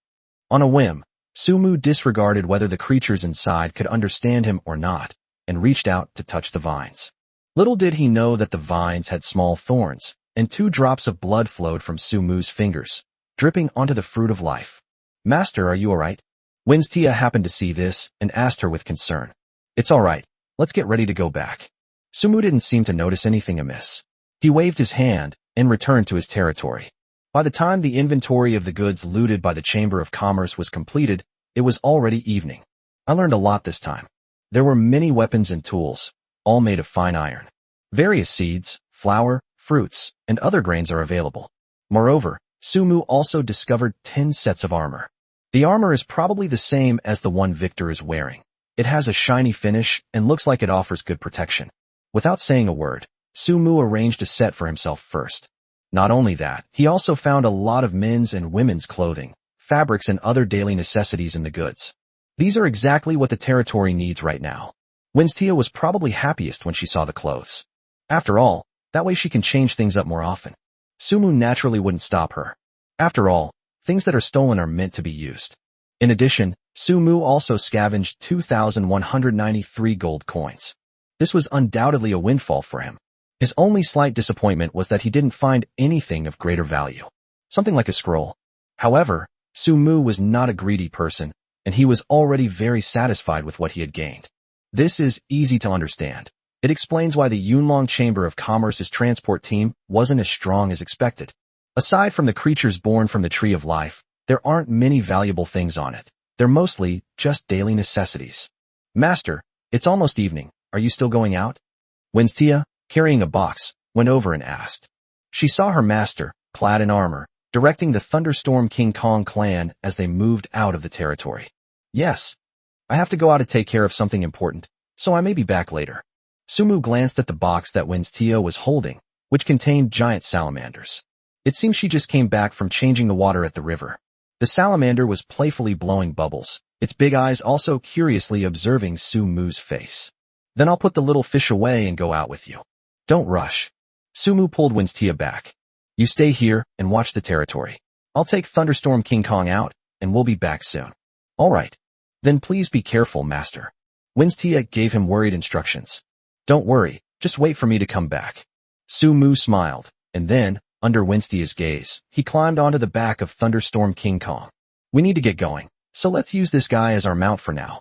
Speaker 1: On a whim, Sumu disregarded whether the creatures inside could understand him or not, and reached out to touch the vines. Little did he know that the vines had small thorns, and 2 drops of blood flowed from Sumu's fingers, dripping onto the fruit of life. Master, are you alright? Winstia happened to see this and asked her with concern. It's alright, let's get ready to go back. Sumu didn't seem to notice anything amiss. He waved his hand and returned to his territory. By the time the inventory of the goods looted by the Chamber of Commerce was completed, it was already evening. I learned a lot this time. There were many weapons and tools, all made of fine iron. Various seeds, flour, fruits, and other grains are available. Moreover, Sumu also discovered 10 sets of armor. The armor is probably the same as the one Victor is wearing. It has a shiny finish and looks like it offers good protection. Without saying a word, Sumu arranged a set for himself first. Not only that, he also found a lot of men's and women's clothing, fabrics and other daily necessities in the goods. These are exactly what the territory needs right now. Winstia was probably happiest when she saw the clothes. After all, that way she can change things up more often. Sumu naturally wouldn't stop her. After all, things that are stolen are meant to be used. In addition, Sumu also scavenged 2,193 gold coins. This was undoubtedly a windfall for him. His only slight disappointment was that he didn't find anything of greater value. Something like a scroll. However, Sumu was not a greedy person, and he was already very satisfied with what he had gained. This is easy to understand. It explains why the Yunlong Chamber of Commerce's transport team wasn't as strong as expected. Aside from the creatures born from the Tree of Life, there aren't many valuable things on it. They're mostly just daily necessities. Master, it's almost evening. Are you still going out? Winstia, carrying a box, went over and asked. She saw her master, clad in armor, directing the Thunderstorm King Kong clan as they moved out of the territory. Yes. I have to go out to take care of something important, so I may be back later. Sumu glanced at the box that Winstia was holding, which contained giant salamanders. It seems she just came back from changing the water at the river. The salamander was playfully blowing bubbles, its big eyes also curiously observing Sumu's face. Then I'll put the little fish away and go out with you. Don't rush. Sumu pulled Winstia back. You stay here and watch the territory. I'll take Thunderstorm King Kong out, and we'll be back soon. All right. Then please be careful, master. Winstia gave him worried instructions. Don't worry, just wait for me to come back. Sumu smiled, and then, under Winstia's gaze, he climbed onto the back of Thunderstorm King Kong. We need to get going, so let's use this guy as our mount for now.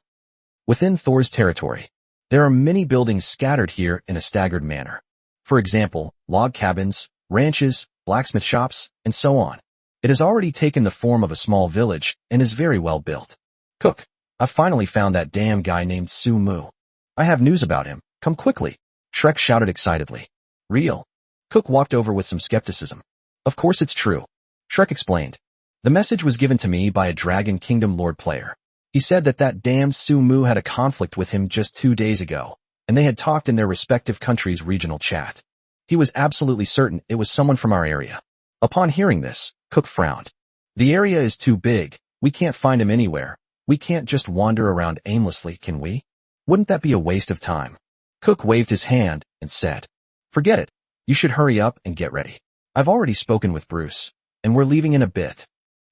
Speaker 1: Within Thor's territory, there are many buildings scattered here in a staggered manner. For example, log cabins, ranches, blacksmith shops, and so on. It has already taken the form of a small village and is very well built. Cook, I finally found that damn guy named Sumu. I have news about him. Come quickly. Shrek shouted excitedly. Real? Cook walked over with some skepticism. Of course it's true. Shrek explained. The message was given to me by a Dragon Kingdom Lord player. He said that damn Sumu had a conflict with him just 2 days ago, and they had talked in their respective countries' regional chat. He was absolutely certain it was someone from our area. Upon hearing this, Cook frowned. The area is too big. We can't find him anywhere. We can't just wander around aimlessly, can we? Wouldn't that be a waste of time? Cook waved his hand and said, Forget it. You should hurry up and get ready. I've already spoken with Bruce, and we're leaving in a bit.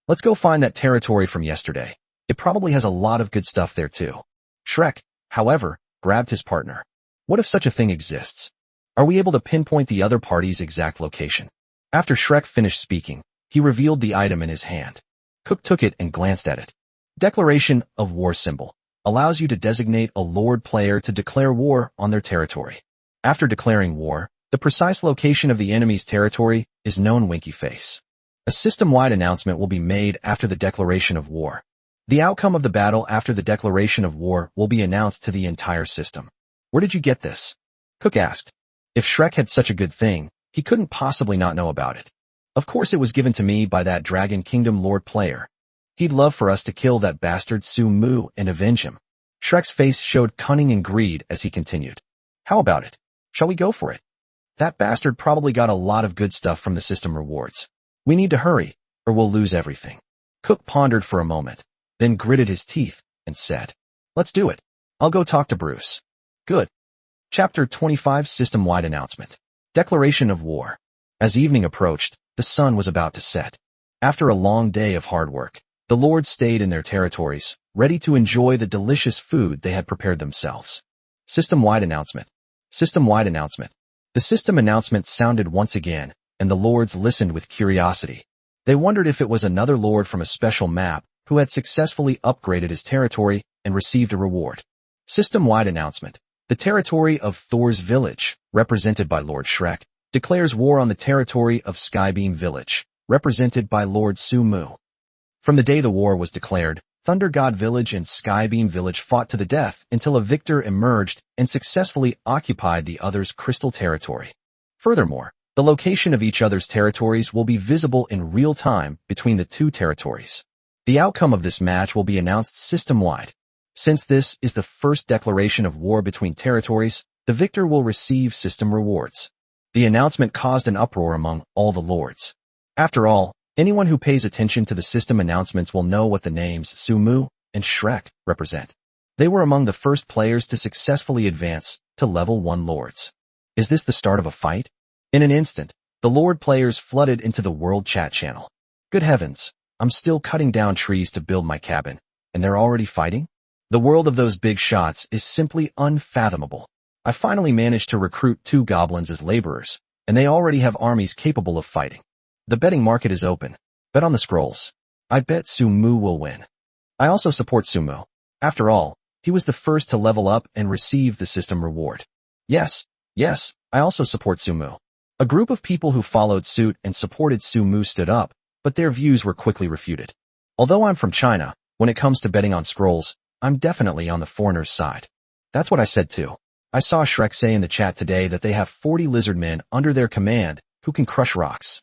Speaker 1: Let's go find that territory from yesterday. It probably has a lot of good stuff there too. Shrek, however, grabbed his partner. What if such a thing exists? Are we able to pinpoint the other party's exact location? After Shrek finished speaking, he revealed the item in his hand. Cook took it and glanced at it. Declaration of War symbol. Allows you to designate a Lord player to declare war on their territory. After declaring war, the precise location of the enemy's territory is known. Winky face. A system-wide announcement will be made after the declaration of war. The outcome of the battle after the declaration of war will be announced to the entire system. Where did you get this? Cook asked. If Shrek had such a good thing, he couldn't possibly not know about it. Of course it was given to me by that Dragon Kingdom Lord player. He'd love for us to kill that bastard Sumu and avenge him. Shrek's face showed cunning and greed as he continued. How about it? Shall we go for it? That bastard probably got a lot of good stuff from the system rewards. We need to hurry, or we'll lose everything. Cook pondered for a moment, then gritted his teeth and said, Let's do it. I'll go talk to Bruce. Good. Chapter 25 System-Wide Announcement. Declaration of War. As evening approached, the sun was about to set. After a long day of hard work, the lords stayed in their territories, ready to enjoy the delicious food they had prepared themselves. System-Wide Announcement. System-Wide Announcement. The system announcement sounded once again, and the lords listened with curiosity. They wondered if it was another lord from a special map who had successfully upgraded his territory and received a reward. System-Wide Announcement. The territory of Thor's Village, represented by Lord Shrek, declares war on the territory of Skybeam Village, represented by Lord Sumu. From the day the war was declared, Thunder God Village and Skybeam Village fought to the death until a victor emerged and successfully occupied the other's crystal territory. Furthermore, the location of each other's territories will be visible in real time between the two territories. The outcome of this match will be announced system-wide. Since this is the first declaration of war between territories, the victor will receive system rewards. The announcement caused an uproar among all the lords. After all, anyone who pays attention to the system announcements will know what the names Sumu and Shrek represent. They were among the first players to successfully advance to level 1 lords. Is this the start of a fight? In an instant, the lord players flooded into the world chat channel. Good heavens, I'm still cutting down trees to build my cabin, and they're already fighting? The world of those big shots is simply unfathomable. I finally managed to recruit 2 goblins as laborers, and they already have armies capable of fighting. The betting market is open. Bet on the scrolls. I bet Sumu will win. I also support Sumu. After all, he was the first to level up and receive the system reward. Yes, I also support Sumu. A group of people who followed suit and supported Sumu stood up, but their views were quickly refuted. Although I'm from China, when it comes to betting on scrolls, I'm definitely on the foreigner's side. That's what I said too. I saw Shrek say in the chat today that they have 40 lizard men under their command who can crush rocks.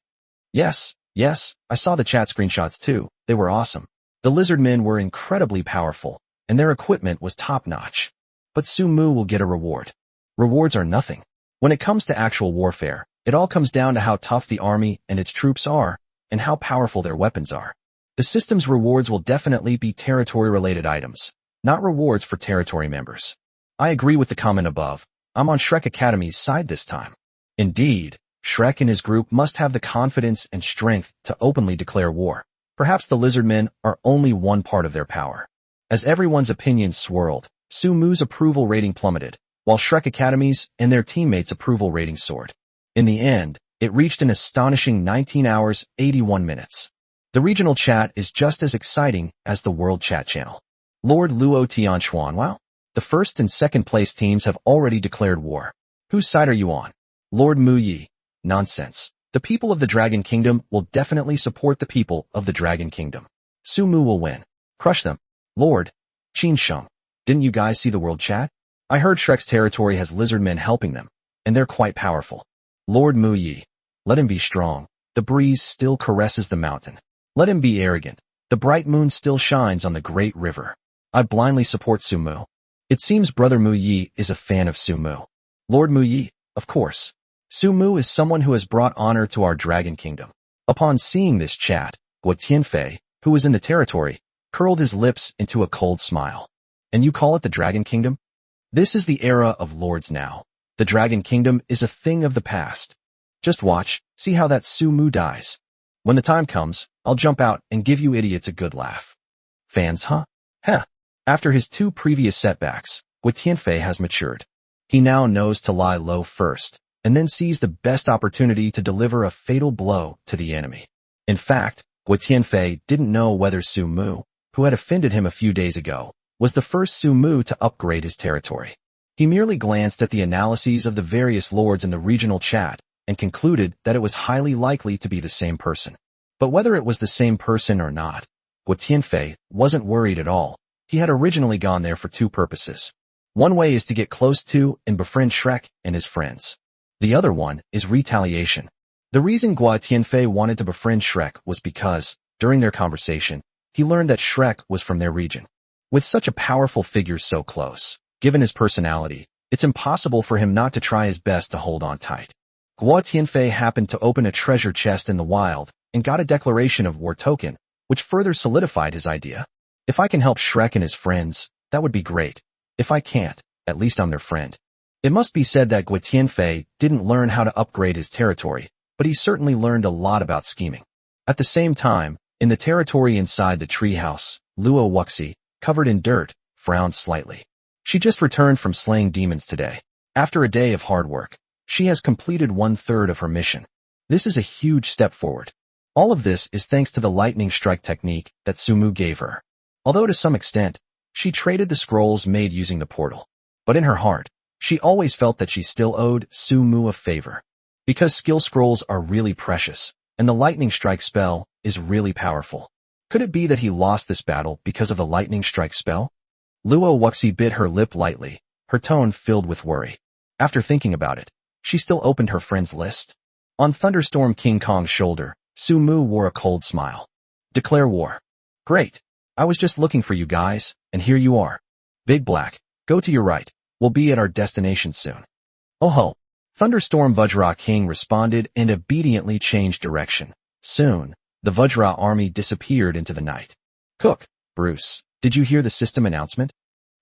Speaker 1: Yes, I saw the chat screenshots too. They were awesome. The lizard men were incredibly powerful, and their equipment was top-notch. But Sumu will get a reward. Rewards are nothing. When it comes to actual warfare, it all comes down to how tough the army and its troops are, and how powerful their weapons are. The system's rewards will definitely be territory-related items, not rewards for territory members. I agree with the comment above. I'm on Shrek Academy's side this time. Indeed, Shrek and his group must have the confidence and strength to openly declare war. Perhaps the lizardmen are only one part of their power. As everyone's opinions swirled, Sumu's approval rating plummeted, while Shrek Academy's and their teammates' approval rating soared. In the end, it reached an astonishing 19 hours, 81 minutes. The regional chat is just as exciting as the world chat channel. Lord Luo Tianchuan, wow. The first and second place teams have already declared war. Whose side are you on? Lord Mu Yi. Nonsense. The people of the Dragon Kingdom will definitely support the people of the Dragon Kingdom. Sumu will win. Crush them. Lord Qin Sheng. Didn't you guys see the world chat? I heard Shrek's territory has lizard men helping them, and they're quite powerful. Lord Mu Yi. Let him be strong. The breeze still caresses the mountain. Let him be arrogant. The bright moon still shines on the great river. I blindly support Sumu. It seems Brother Mu Yi is a fan of Sumu. Lord Mu Yi, of course. Sumu is someone who has brought honor to our Dragon Kingdom. Upon seeing this chat, Guo Tianfei, who was in the territory, curled his lips into a cold smile. And you call it the Dragon Kingdom? This is the era of lords now. The Dragon Kingdom is a thing of the past. Just watch, see how that Sumu dies. When the time comes, I'll jump out and give you idiots a good laugh. Fans, huh? Heh. After his 2 previous setbacks, Guo Tianfei has matured. He now knows to lie low first, and then sees the best opportunity to deliver a fatal blow to the enemy. In fact, Guo Tianfei didn't know whether Sumu, who had offended him a few days ago, was the first Sumu to upgrade his territory. He merely glanced at the analyses of the various lords in the regional chat and concluded that it was highly likely to be the same person. But whether it was the same person or not, Guo Tianfei wasn't worried at all. He had originally gone there for 2 purposes. One way is to get close to and befriend Shrek and his friends. The other one is retaliation. The reason Guo Tianfei wanted to befriend Shrek was because, during their conversation, he learned that Shrek was from their region. With such a powerful figure so close, given his personality, it's impossible for him not to try his best to hold on tight. Guo Tianfei happened to open a treasure chest in the wild and got a declaration of war token, which further solidified his idea. If I can help Shrek and his friends, that would be great. If I can't, at least I'm their friend. It must be said that Guo Tianfei didn't learn how to upgrade his territory, but he certainly learned a lot about scheming. At the same time, in the territory inside the treehouse, Luo Wuxi, covered in dirt, frowned slightly. She just returned from slaying demons today. After a day of hard work, she has completed 1/3 of her mission. This is a huge step forward. All of this is thanks to the lightning strike technique that Sumu gave her. Although to some extent, she traded the scrolls made using the portal. But in her heart, she always felt that she still owed Sumu a favor. Because skill scrolls are really precious, and the lightning strike spell is really powerful. Could it be that he lost this battle because of the lightning strike spell? Luo Wuxi bit her lip lightly, her tone filled with worry. After thinking about it, she still opened her friend's list. On Thunderstorm King Kong's shoulder, Sumu wore a cold smile. Declare war. Great. I was just looking for you guys, and here you are. Big Black, go to your right. We'll be at our destination soon. Oh ho. Thunderstorm Vajra King responded and obediently changed direction. Soon, the Vajra army disappeared into the night. Cook, Bruce, did you hear the system announcement?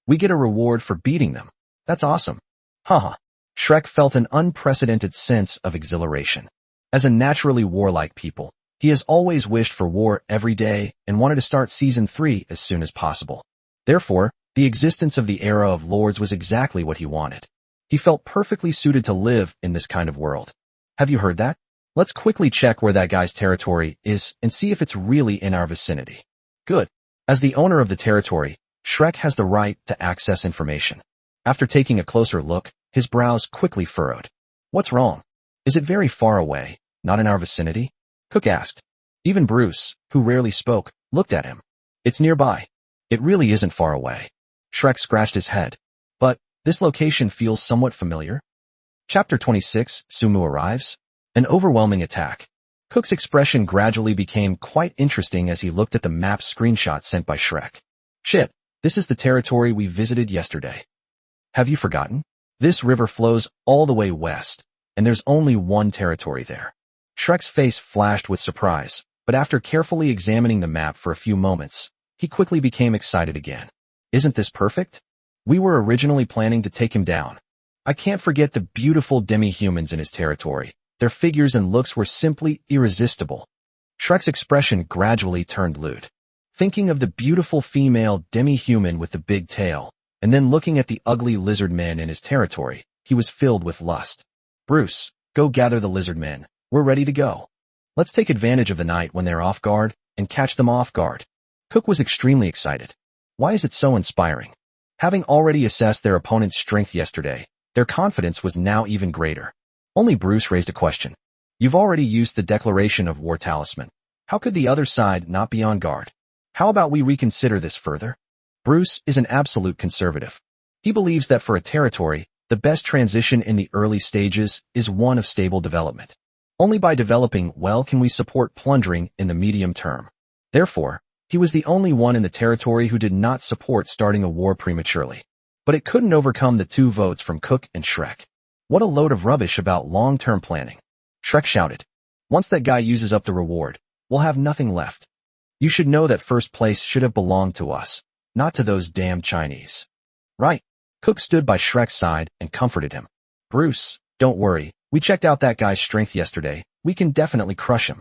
Speaker 1: We get a reward for beating them. That's awesome. Haha. Shrek felt an unprecedented sense of exhilaration. As a naturally warlike people, he has always wished for war every day and wanted to start Season 3 as soon as possible. Therefore, the existence of the era of lords was exactly what he wanted. He felt perfectly suited to live in this kind of world. Have you heard that? Let's quickly check where that guy's territory is and see if it's really in our vicinity. Good. As the owner of the territory, Shrek has the right to access information. After taking a closer look, his brows quickly furrowed. What's wrong? Is it very far away, not in our vicinity? Cook asked. Even Bruce, who rarely spoke, looked at him. It's nearby. It really isn't far away. Shrek scratched his head. But, this location feels somewhat familiar. Chapter 26, Sumu arrives. An overwhelming attack. Cook's expression gradually became quite interesting as he looked at the map screenshot sent by Shrek. Shit, this is the territory we visited yesterday. Have you forgotten? This river flows all the way west, and there's only one territory there. Shrek's face flashed with surprise, but after carefully examining the map for a few moments, he quickly became excited again. Isn't this perfect? We were originally planning to take him down. I can't forget the beautiful demi-humans in his territory. Their figures and looks were simply irresistible. Shrek's expression gradually turned lewd. Thinking of the beautiful female demi-human with the big tail, and then looking at the ugly lizard men in his territory, he was filled with lust. Bruce, go gather the lizard men. We're ready to go. Let's take advantage of the night when they're off guard and catch them off guard. Cook was extremely excited. Why is it so inspiring? Having already assessed their opponent's strength yesterday, their confidence was now even greater. Only Bruce raised a question. You've already used the declaration of war talisman. How could the other side not be on guard? How about we reconsider this further? Bruce is an absolute conservative. He believes that for a territory, the best transition in the early stages is one of stable development. Only by developing well can we support plundering in the medium term. Therefore, he was the only one in the territory who did not support starting a war prematurely. But it couldn't overcome the 2 votes from Cook and Shrek. What a load of rubbish about long-term planning. Shrek shouted. Once that guy uses up the reward, we'll have nothing left. You should know that first place should have belonged to us, not to those damn Chinese. Right. Cook stood by Shrek's side and comforted him. Bruce, don't worry, we checked out that guy's strength yesterday, we can definitely crush him.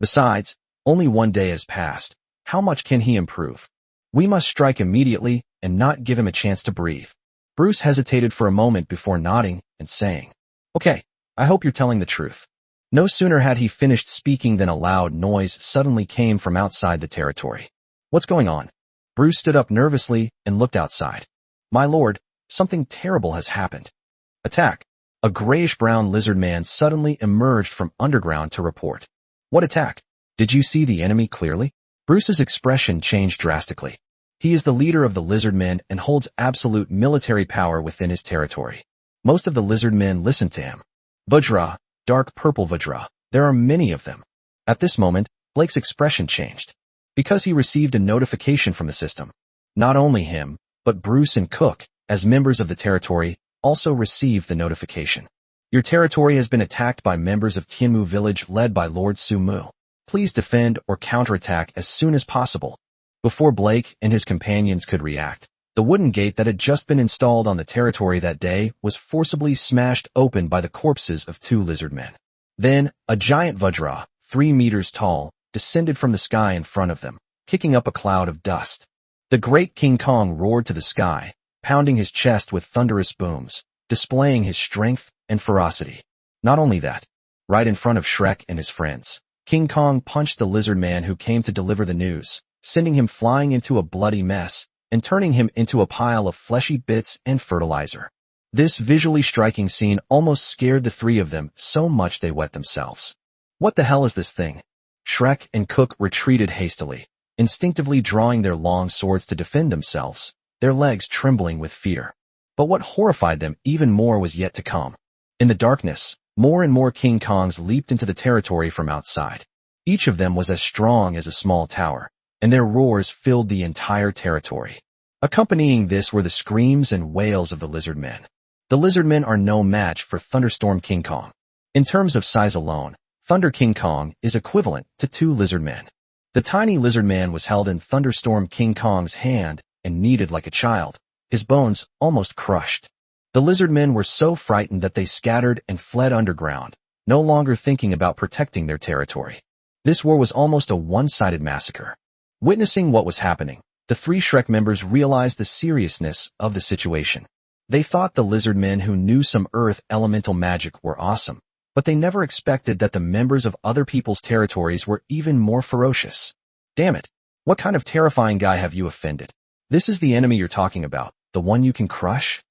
Speaker 1: Besides, only 1 day has passed, how much can he improve? We must strike immediately and not give him a chance to breathe. Bruce hesitated for a moment before nodding and saying, Okay, I hope you're telling the truth. No sooner had he finished speaking than a loud noise suddenly came from outside the territory. What's going on? Bruce stood up nervously and looked outside. My lord, something terrible has happened. Attack. A grayish-brown lizard man suddenly emerged from underground to report. What attack? Did you see the enemy clearly? Bruce's expression changed drastically. He is the leader of the lizard men and holds absolute military power within his territory. Most of the lizard men listen to him. Vajra, dark purple Vajra, there are many of them. At this moment, Blake's expression changed. Because he received a notification from the system. Not only him, but Bruce and Cook, as members of the territory, also received the notification. Your territory has been attacked by members of Tianmu village led by Lord Sumu. Please defend or counterattack as soon as possible. Before Blake and his companions could react, the wooden gate that had just been installed on the territory that day was forcibly smashed open by the corpses of 2 lizard men. Then, a giant Vajra, 3 meters tall, descended from the sky in front of them, kicking up a cloud of dust. The great King Kong roared to the sky, pounding his chest with thunderous booms, displaying his strength and ferocity. Not only that, right in front of Shrek and his friends, King Kong punched the lizard man who came to deliver the news, sending him flying into a bloody mess and turning him into a pile of fleshy bits and fertilizer. This visually striking scene almost scared the 3 of them so much they wet themselves. What the hell is this thing? Shrek and Cook retreated hastily, instinctively drawing their long swords to defend themselves, their legs trembling with fear. But what horrified them even more was yet to come. In the darkness, more and more King Kongs leaped into the territory from outside. Each of them was as strong as a small tower, and their roars filled the entire territory. Accompanying this were the screams and wails of the lizard men. The lizard men are no match for Thunderstorm King Kong. In terms of size alone, Thunder King Kong is equivalent to 2 lizard men. The tiny lizard man was held in Thunderstorm King Kong's hand and kneaded like a child, his bones almost crushed. The lizard men were so frightened that they scattered and fled underground, no longer thinking about protecting their territory. This war was almost a one-sided massacre. Witnessing what was happening, the three Shrek members realized the seriousness of the situation. They thought the lizard men who knew some earth elemental magic were awesome, but they never expected that the members of other people's territories were even more ferocious. Damn it! What kind of terrifying guy have you offended? This is the enemy you're talking about, the one you can crush?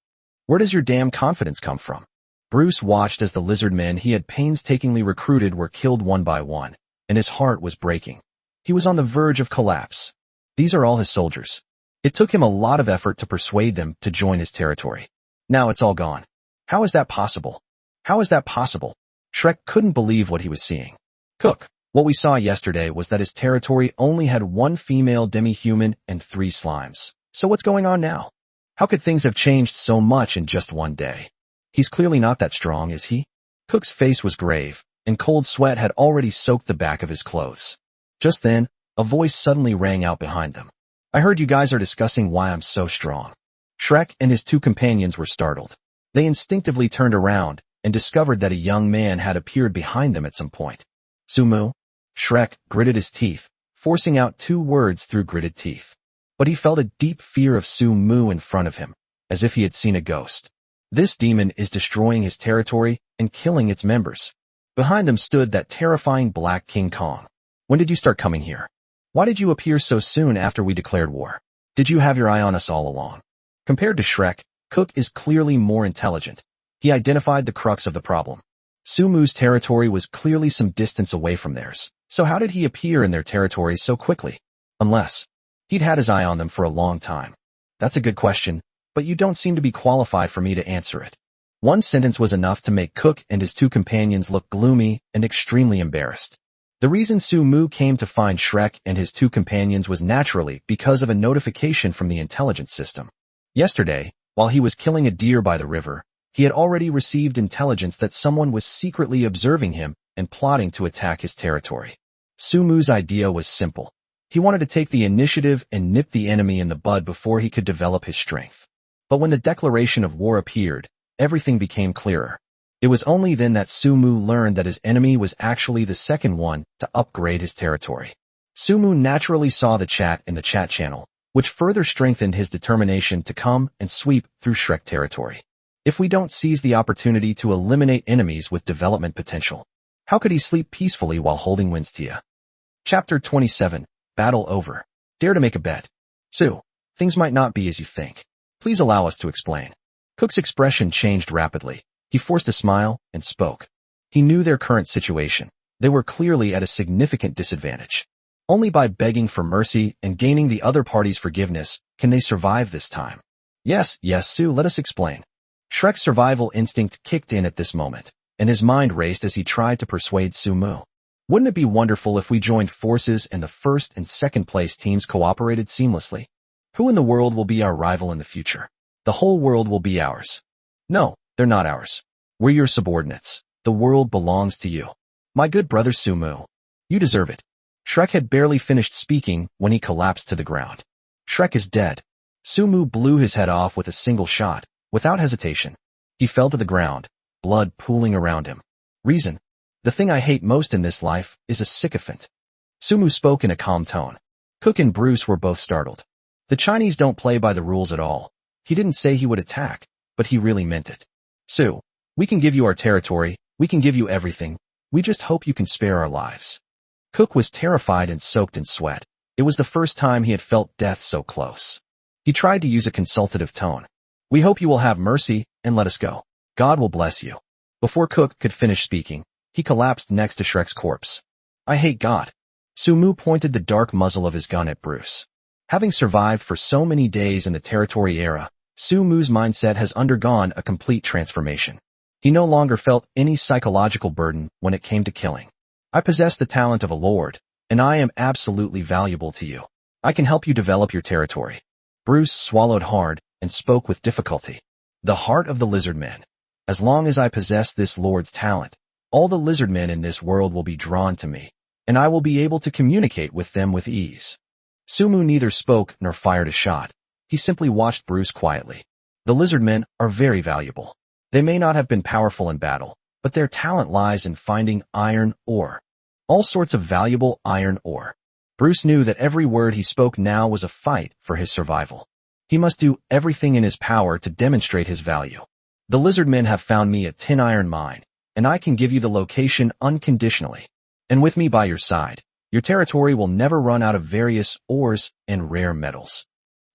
Speaker 1: Where does your damn confidence come from? Bruce watched as the lizard men he had painstakingly recruited were killed one by one, and his heart was breaking. He was on the verge of collapse. These are all his soldiers. It took him a lot of effort to persuade them to join his territory. Now it's all gone. How is that possible? How is that possible? Shrek couldn't believe what he was seeing. Cook, what we saw yesterday was that his territory only had one female demi-human and 3 slimes. So what's going on now? How could things have changed so much in just one day? He's clearly not that strong, is he? Cook's face was grave, and cold sweat had already soaked the back of his clothes. Just then, a voice suddenly rang out behind them. I heard you guys are discussing why I'm so strong. Shrek and his 2 companions were startled. They instinctively turned around and discovered that a young man had appeared behind them at some point. Sumu? Shrek gritted his teeth, forcing out 2 words through gritted teeth. But he felt a deep fear of Sumu in front of him, as if he had seen a ghost. This demon is destroying his territory and killing its members. Behind them stood that terrifying black King Kong. When did you start coming here? Why did you appear so soon after we declared war? Did you have your eye on us all along? Compared to Shrek, Cook is clearly more intelligent. He identified the crux of the problem. Sumu's territory was clearly some distance away from theirs, so how did he appear in their territory so quickly? Unless he'd had his eye on them for a long time. That's a good question, but you don't seem to be qualified for me to answer it. One sentence was enough to make Cook and his 2 companions look gloomy and extremely embarrassed. The reason Sumu came to find Shrek and his 2 companions was naturally because of a notification from the intelligence system. Yesterday, while he was killing a deer by the river, he had already received intelligence that someone was secretly observing him and plotting to attack his territory. Sumu's idea was simple. He wanted to take the initiative and nip the enemy in the bud before he could develop his strength. But when the declaration of war appeared, everything became clearer. It was only then that Sumu learned that his enemy was actually the second one to upgrade his territory. Sumu naturally saw the chat in the chat channel, which further strengthened his determination to come and sweep through Shrek territory. If we don't seize the opportunity to eliminate enemies with development potential, how could he sleep peacefully while holding Winstia? Chapter 27. Battle over. Dare to make a bet. Sue, things might not be as you think. Please allow us to explain. Cook's expression changed rapidly. He forced a smile and spoke. He knew their current situation. They were clearly at a significant disadvantage. Only by begging for mercy and gaining the other party's forgiveness can they survive this time. Yes, Sue, let us explain. Shrek's survival instinct kicked in at this moment, and his mind raced as he tried to persuade Sumu. Wouldn't it be wonderful if we joined forces and the first and second place teams cooperated seamlessly? Who in the world will be our rival in the future? The whole world will be ours. No, they're not ours. We're your subordinates. The world belongs to you. My good brother Sumu. You deserve it. Shrek had barely finished speaking when he collapsed to the ground. Shrek is dead. Sumu blew his head off with a single shot, without hesitation. He fell to the ground, blood pooling around him. Reason. The thing I hate most in this life is a sycophant. Sumu spoke in a calm tone. Cook and Bruce were both startled. The Chinese don't play by the rules at all. He didn't say he would attack, but he really meant it. Sue, we can give you our territory, we can give you everything. We just hope you can spare our lives. Cook was terrified and soaked in sweat. It was the first time he had felt death so close. He tried to use a consultative tone. We hope you will have mercy and let us go. God will bless you. Before Cook could finish speaking, he collapsed next to Shrek's corpse. I hate God. Sumu pointed the dark muzzle of his gun at Bruce. Having survived for so many days in the territory era, Sumu's mindset has undergone a complete transformation. He no longer felt any psychological burden when it came to killing. I possess the talent of a lord, and I am absolutely valuable to you. I can help you develop your territory. Bruce swallowed hard and spoke with difficulty. The heart of the lizard men. As long as I possess this lord's talent, all the lizard men in this world will be drawn to me, and I will be able to communicate with them with ease. Sumu neither spoke nor fired a shot. He simply watched Bruce quietly. The lizard men are very valuable. They may not have been powerful in battle, but their talent lies in finding iron ore. All sorts of valuable iron ore. Bruce knew that every word he spoke now was a fight for his survival. He must do everything in his power to demonstrate his value. The lizard men have found me a tin iron mine, and I can give you the location unconditionally. And with me by your side, your territory will never run out of various ores and rare metals.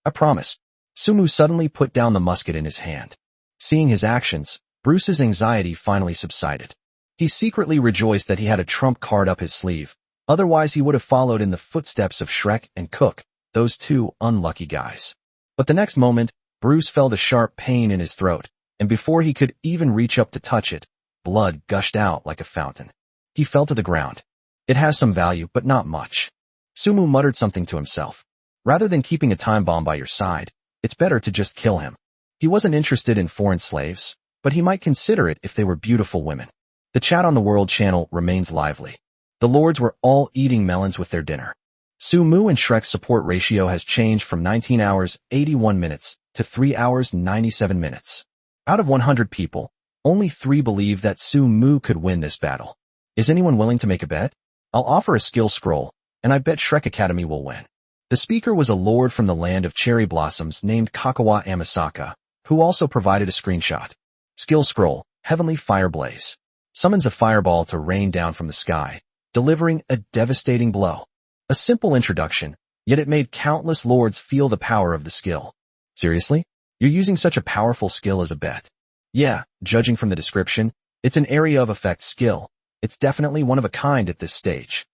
Speaker 1: I promise. Sumu suddenly put down the musket in his hand. Seeing his actions, Bruce's anxiety finally subsided. He secretly rejoiced that he had a trump card up his sleeve. Otherwise he would have followed in the footsteps of Shrek and Cook, those two unlucky guys. But the next moment, Bruce felt a sharp pain in his throat, and before he could even reach up to touch it, blood gushed out like a fountain. He fell to the ground. It has some value, but not much. Sumu muttered something to himself. Rather than keeping a time bomb by your side, it's better to just kill him. He wasn't interested in foreign slaves, but he might consider it if they were beautiful women. The chat on the World Channel remains lively. The lords were all eating melons with their dinner. Sumu and Shrek's support ratio has changed from 19 hours 81 minutes to 3 hours 97 minutes. Out of 100 people, only 3 believe that Sumu could win this battle. Is anyone willing to make a bet? I'll offer a skill scroll, and I bet Shrek Academy will win. The speaker was a lord from the land of cherry blossoms named Kakawa Amasaka, who also provided a screenshot. Skill scroll, Heavenly Fire Blaze. Summons a fireball to rain down from the sky, delivering a devastating blow. A simple introduction, yet it made countless lords feel the power of the skill. Seriously? You're using such a powerful skill as a bet? Yeah, judging from the description, it's an area of effect skill. It's definitely one of a kind at this stage.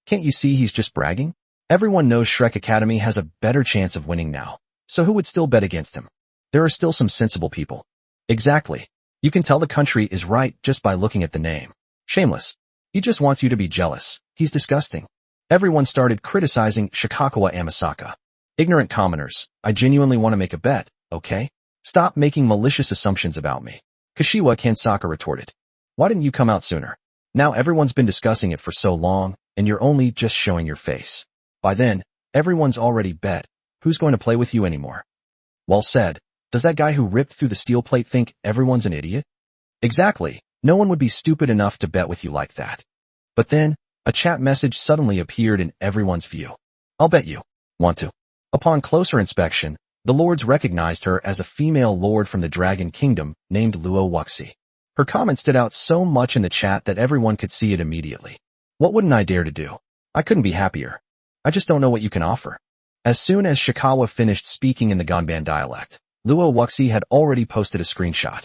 Speaker 1: Can't you see he's just bragging? Everyone knows Shrek Academy has a better chance of winning now, so who would still bet against him? There are still some sensible people. Exactly. You can tell the country is right just by looking at the name. Shameless. He just wants you to be jealous. He's disgusting. Everyone started criticizing Shikakawa Amasaka. Ignorant commoners, I genuinely want to make a bet, okay? Stop making malicious assumptions about me. Kashiwa Kansaka retorted. Why didn't you come out sooner? Now everyone's been discussing it for so long, and you're only just showing your face. By then, everyone's already bet. Who's going to play with you anymore? Well said. Does that guy who ripped through the steel plate think everyone's an idiot? Exactly. No one would be stupid enough to bet with you like that. But then, a chat message suddenly appeared in everyone's view. I'll bet you. Want to? Upon closer inspection, the lords recognized her as a female lord from the Dragon Kingdom named Luo Wuxi. Her comment stood out so much in the chat that everyone could see it immediately. What wouldn't I dare to do? I couldn't be happier. I just don't know what you can offer. As soon as Shikawa finished speaking in the Ganban dialect, Luo Wuxi had already posted a screenshot.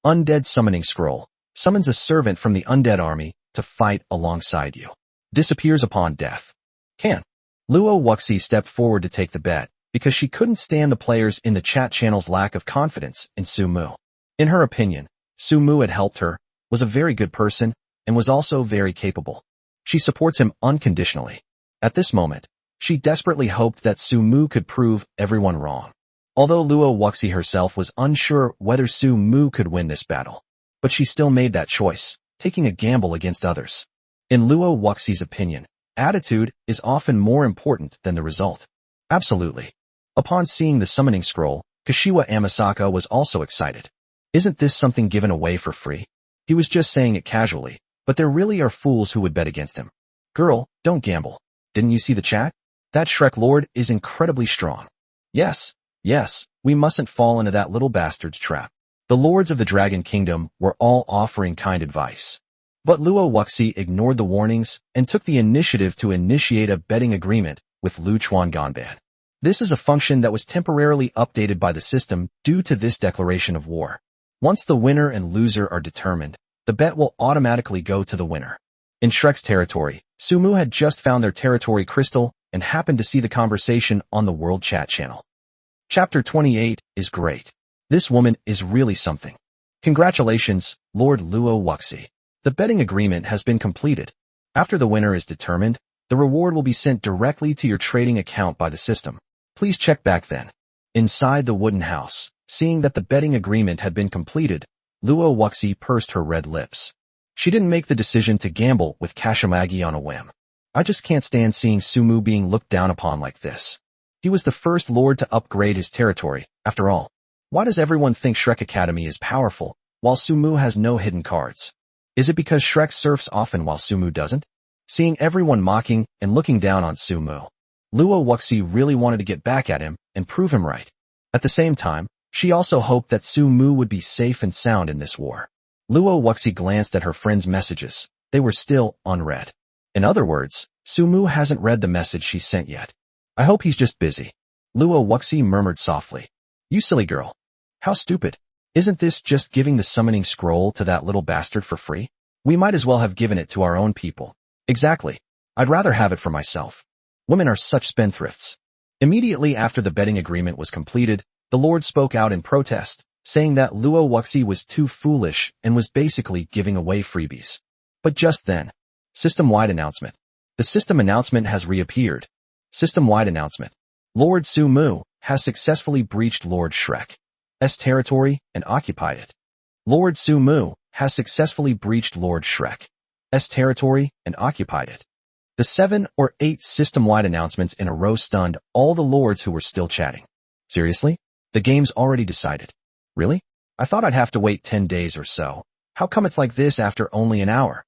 Speaker 1: Undead Summoning Scroll. Summons a servant from the undead army to fight alongside you. Disappears upon death. Can. Luo Wuxi stepped forward to take the bet, because she couldn't stand the players in the chat channel's lack of confidence in Sumu. In her opinion, Sumu had helped her, was a very good person, and was also very capable. She supports him unconditionally. At this moment, she desperately hoped that Sumu could prove everyone wrong. Although Luo Wuxi herself was unsure whether Sumu could win this battle, but she still made that choice, taking a gamble against others. In Luo Wuxi's opinion, attitude is often more important than the result. Absolutely. Upon seeing the summoning scroll, Kashiwa Amasaka was also excited. Isn't this something given away for free? He was just saying it casually, but there really are fools who would bet against him. Girl, don't gamble. Didn't you see the chat? That Shrek Lord is incredibly strong. Yes, we mustn't fall into that little bastard's trap. The lords of the Dragon Kingdom were all offering kind advice. But Luo Wuxi ignored the warnings and took the initiative to initiate a betting agreement with Lu Chuan Ganban. This is a function that was temporarily updated by the system due to this declaration of war. Once the winner and loser are determined, the bet will automatically go to the winner. In Shrek's territory, Sumu had just found their territory crystal and happened to see the conversation on the World Chat channel. Chapter 28 is great. This woman is really something. Congratulations, Lord Luo Wuxi. The betting agreement has been completed. After the winner is determined, the reward will be sent directly to your trading account by the system. Please check back then. Inside the wooden house, seeing that the betting agreement had been completed, Luo Wuxi pursed her red lips. She didn't make the decision to gamble with Kashimagi on a whim. I just can't stand seeing Sumu being looked down upon like this. He was the first lord to upgrade his territory, after all. Why does everyone think Shrek Academy is powerful, while Sumu has no hidden cards? Is it because Shrek surfs often while Sumu doesn't? Seeing everyone mocking and looking down on Sumu, Luo Wuxi really wanted to get back at him and prove him right. At the same time, she also hoped that Sumu would be safe and sound in this war. Luo Wuxi glanced at her friend's messages. They were still unread. In other words, Sumu hasn't read the message she sent yet. I hope he's just busy. Luo Wuxi murmured softly. You silly girl. How stupid. Isn't this just giving the summoning scroll to that little bastard for free? We might as well have given it to our own people. Exactly. I'd rather have it for myself. Women are such spendthrifts. Immediately after the betting agreement was completed, the Lord spoke out in protest, saying that Luo Wuxi was too foolish and was basically giving away freebies. But just then, system-wide announcement. The system announcement has reappeared. System-wide announcement. Lord Sumu has successfully breached Lord Shrek's territory and occupied it. Lord Sumu has successfully breached Lord Shrek's territory and occupied it. The 7 or 8 system-wide announcements in a row stunned all the lords who were still chatting. Seriously? The game's already decided. Really? I thought I'd have to wait 10 days or so. How come it's like this after only an hour?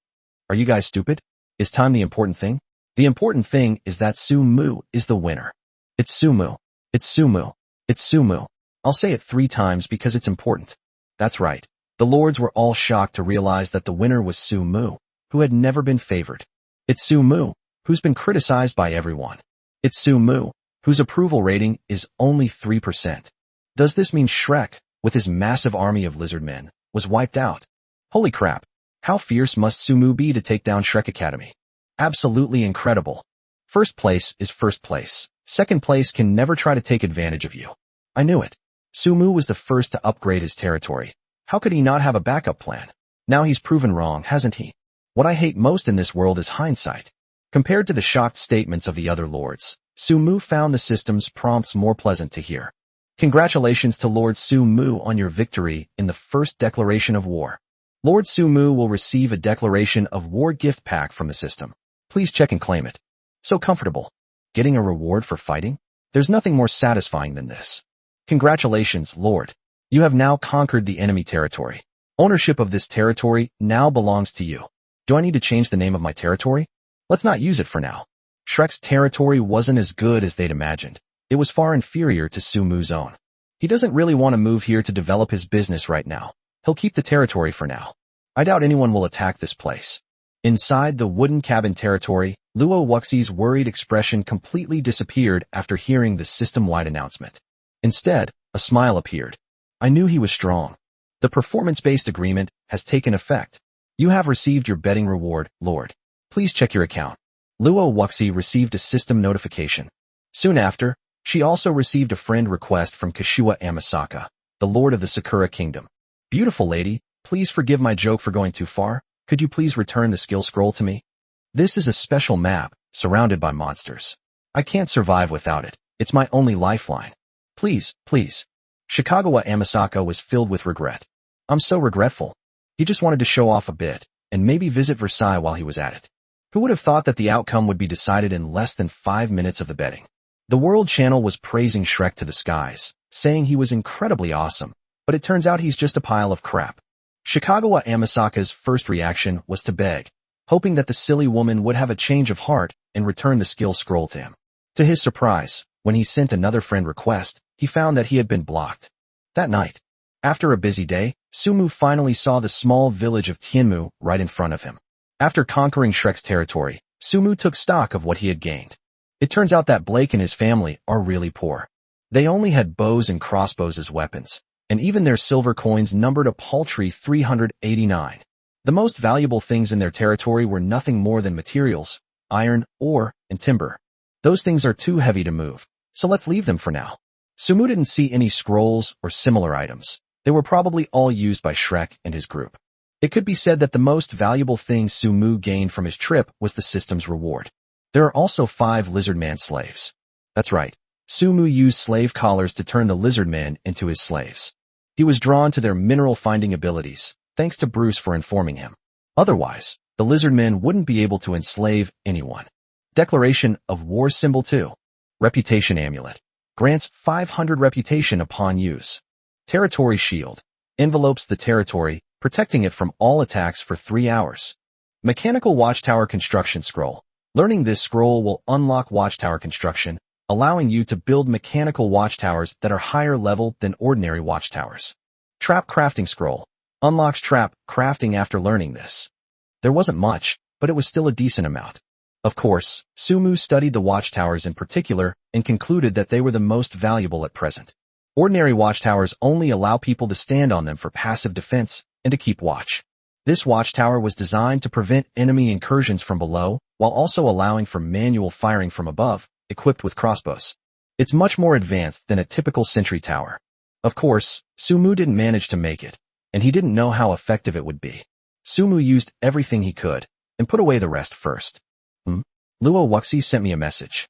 Speaker 1: Are you guys stupid? Is time the important thing? The important thing is that Sumu is the winner. It's Sumu. It's Sumu. It's Sumu. I'll say it 3 times because it's important. That's right. The lords were all shocked to realize that the winner was Sumu, who had never been favored. It's Sumu, who's been criticized by everyone. It's Sumu, whose approval rating is only 3%. Does this mean Shrek, with his massive army of lizard men, was wiped out? Holy crap. How fierce must Sumu be to take down Shrek Academy? Absolutely incredible. First place is first place. Second place can never try to take advantage of you. I knew it. Sumu was the first to upgrade his territory. How could he not have a backup plan? Now he's proven wrong, hasn't he? What I hate most in this world is hindsight. Compared to the shocked statements of the other lords, Sumu found the system's prompts more pleasant to hear. Congratulations to Lord Sumu on your victory in the first declaration of war. Lord Sumu will receive a declaration of war gift pack from the system. Please check and claim it. So comfortable. Getting a reward for fighting? There's nothing more satisfying than this. Congratulations, Lord. You have now conquered the enemy territory. Ownership of this territory now belongs to you. Do I need to change the name of my territory? Let's not use it for now. Shrek's territory wasn't as good as they'd imagined. It was far inferior to Sumu's own. He doesn't really want to move here to develop his business right now. He'll keep the territory for now. I doubt anyone will attack this place. Inside the wooden cabin territory, Luo Wuxi's worried expression completely disappeared after hearing the system-wide announcement. Instead, a smile appeared. I knew he was strong. The performance-based agreement has taken effect. You have received your betting reward, Lord. Please check your account. Luo Wuxi received a system notification. Soon after, she also received a friend request from Kashiwa Amasaka, the Lord of the Sakura Kingdom. Beautiful lady, please forgive my joke for going too far. Could you please return the skill scroll to me? This is a special map, surrounded by monsters. I can't survive without it. It's my only lifeline. Please, please. Shikagawa Amasaka was filled with regret. I'm so regretful. He just wanted to show off a bit, and maybe visit Versailles while he was at it. Who would have thought that the outcome would be decided in less than 5 minutes of the betting? The World Channel was praising Shrek to the skies, saying he was incredibly awesome, but it turns out he's just a pile of crap. Shikagawa Amasaka's first reaction was to beg, hoping that the silly woman would have a change of heart and return the skill scroll to him. To his surprise, when he sent another friend request, he found that he had been blocked. That night, after a busy day, Sumu finally saw the small village of Tianmu right in front of him. After conquering Shrek's territory, Sumu took stock of what he had gained. It turns out that Blake and his family are really poor. They only had bows and crossbows as weapons, and even their silver coins numbered a paltry 389. The most valuable things in their territory were nothing more than materials, iron, ore, and timber. Those things are too heavy to move, so let's leave them for now. Sumu didn't see any scrolls or similar items. They were probably all used by Shrek and his group. It could be said that the most valuable thing Sumu gained from his trip was the system's reward. There are also 5 lizardman slaves. That's right. Sumu used slave collars to turn the lizardmen into his slaves. He was drawn to their mineral-finding abilities, thanks to Bruce for informing him. Otherwise, the lizardmen wouldn't be able to enslave anyone. Declaration of War Symbol 2. Reputation Amulet. Grants 500 reputation upon use. Territory Shield. Envelopes the territory, protecting it from all attacks for 3 hours. Mechanical Watchtower Construction Scroll. Learning this scroll will unlock watchtower construction, allowing you to build mechanical watchtowers that are higher level than ordinary watchtowers. Trap Crafting Scroll. Unlocks trap crafting after learning this. There wasn't much, but it was still a decent amount. Of course, Sumu studied the watchtowers in particular and concluded that they were the most valuable at present. Ordinary watchtowers only allow people to stand on them for passive defense and to keep watch. This watchtower was designed to prevent enemy incursions from below, while also allowing for manual firing from above, equipped with crossbows. It's much more advanced than a typical sentry tower. Of course, Sumu didn't manage to make it, and he didn't know how effective it would be. Sumu used everything he could, and put away the rest first. Luo Wuxi sent me a message.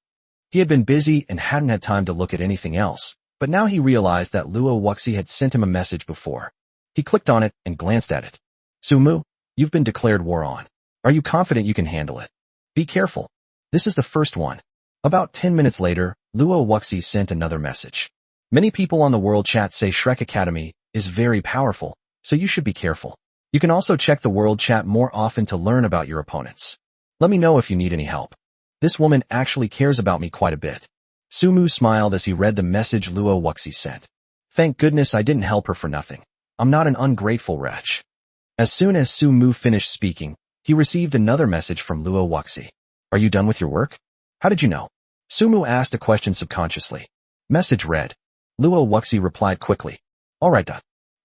Speaker 1: He had been busy and hadn't had time to look at anything else, but now he realized that Luo Wuxi had sent him a message before. He clicked on it and glanced at it. Sumu, you've been declared war on. Are you confident you can handle it? Be careful. This is the first one. About 10 minutes later, Luo Wuxi sent another message. Many people on the world chat say Shrek Academy is very powerful, so you should be careful. You can also check the world chat more often to learn about your opponents. Let me know if you need any help. This woman actually cares about me quite a bit. Sumu smiled as he read the message Luo Wuxi sent. Thank goodness I didn't help her for nothing. I'm not an ungrateful wretch. As soon as Sumu finished speaking, he received another message from Luo Wuxi. Are you done with your work? How did you know? Sumu asked a question subconsciously. Message read. Luo Wuxi replied quickly. Alright.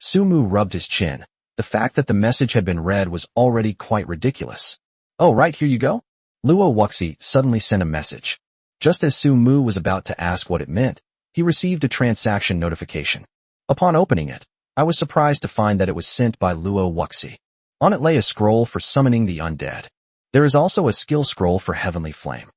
Speaker 1: Sumu rubbed his chin. The fact that the message had been read was already quite ridiculous. Oh, right, here you go? Luo Wuxi suddenly sent a message. Just as Sumu was about to ask what it meant, he received a transaction notification. Upon opening it, I was surprised to find that it was sent by Luo Wuxi. On it lay a scroll for summoning the undead. There is also a skill scroll for Heavenly Flame.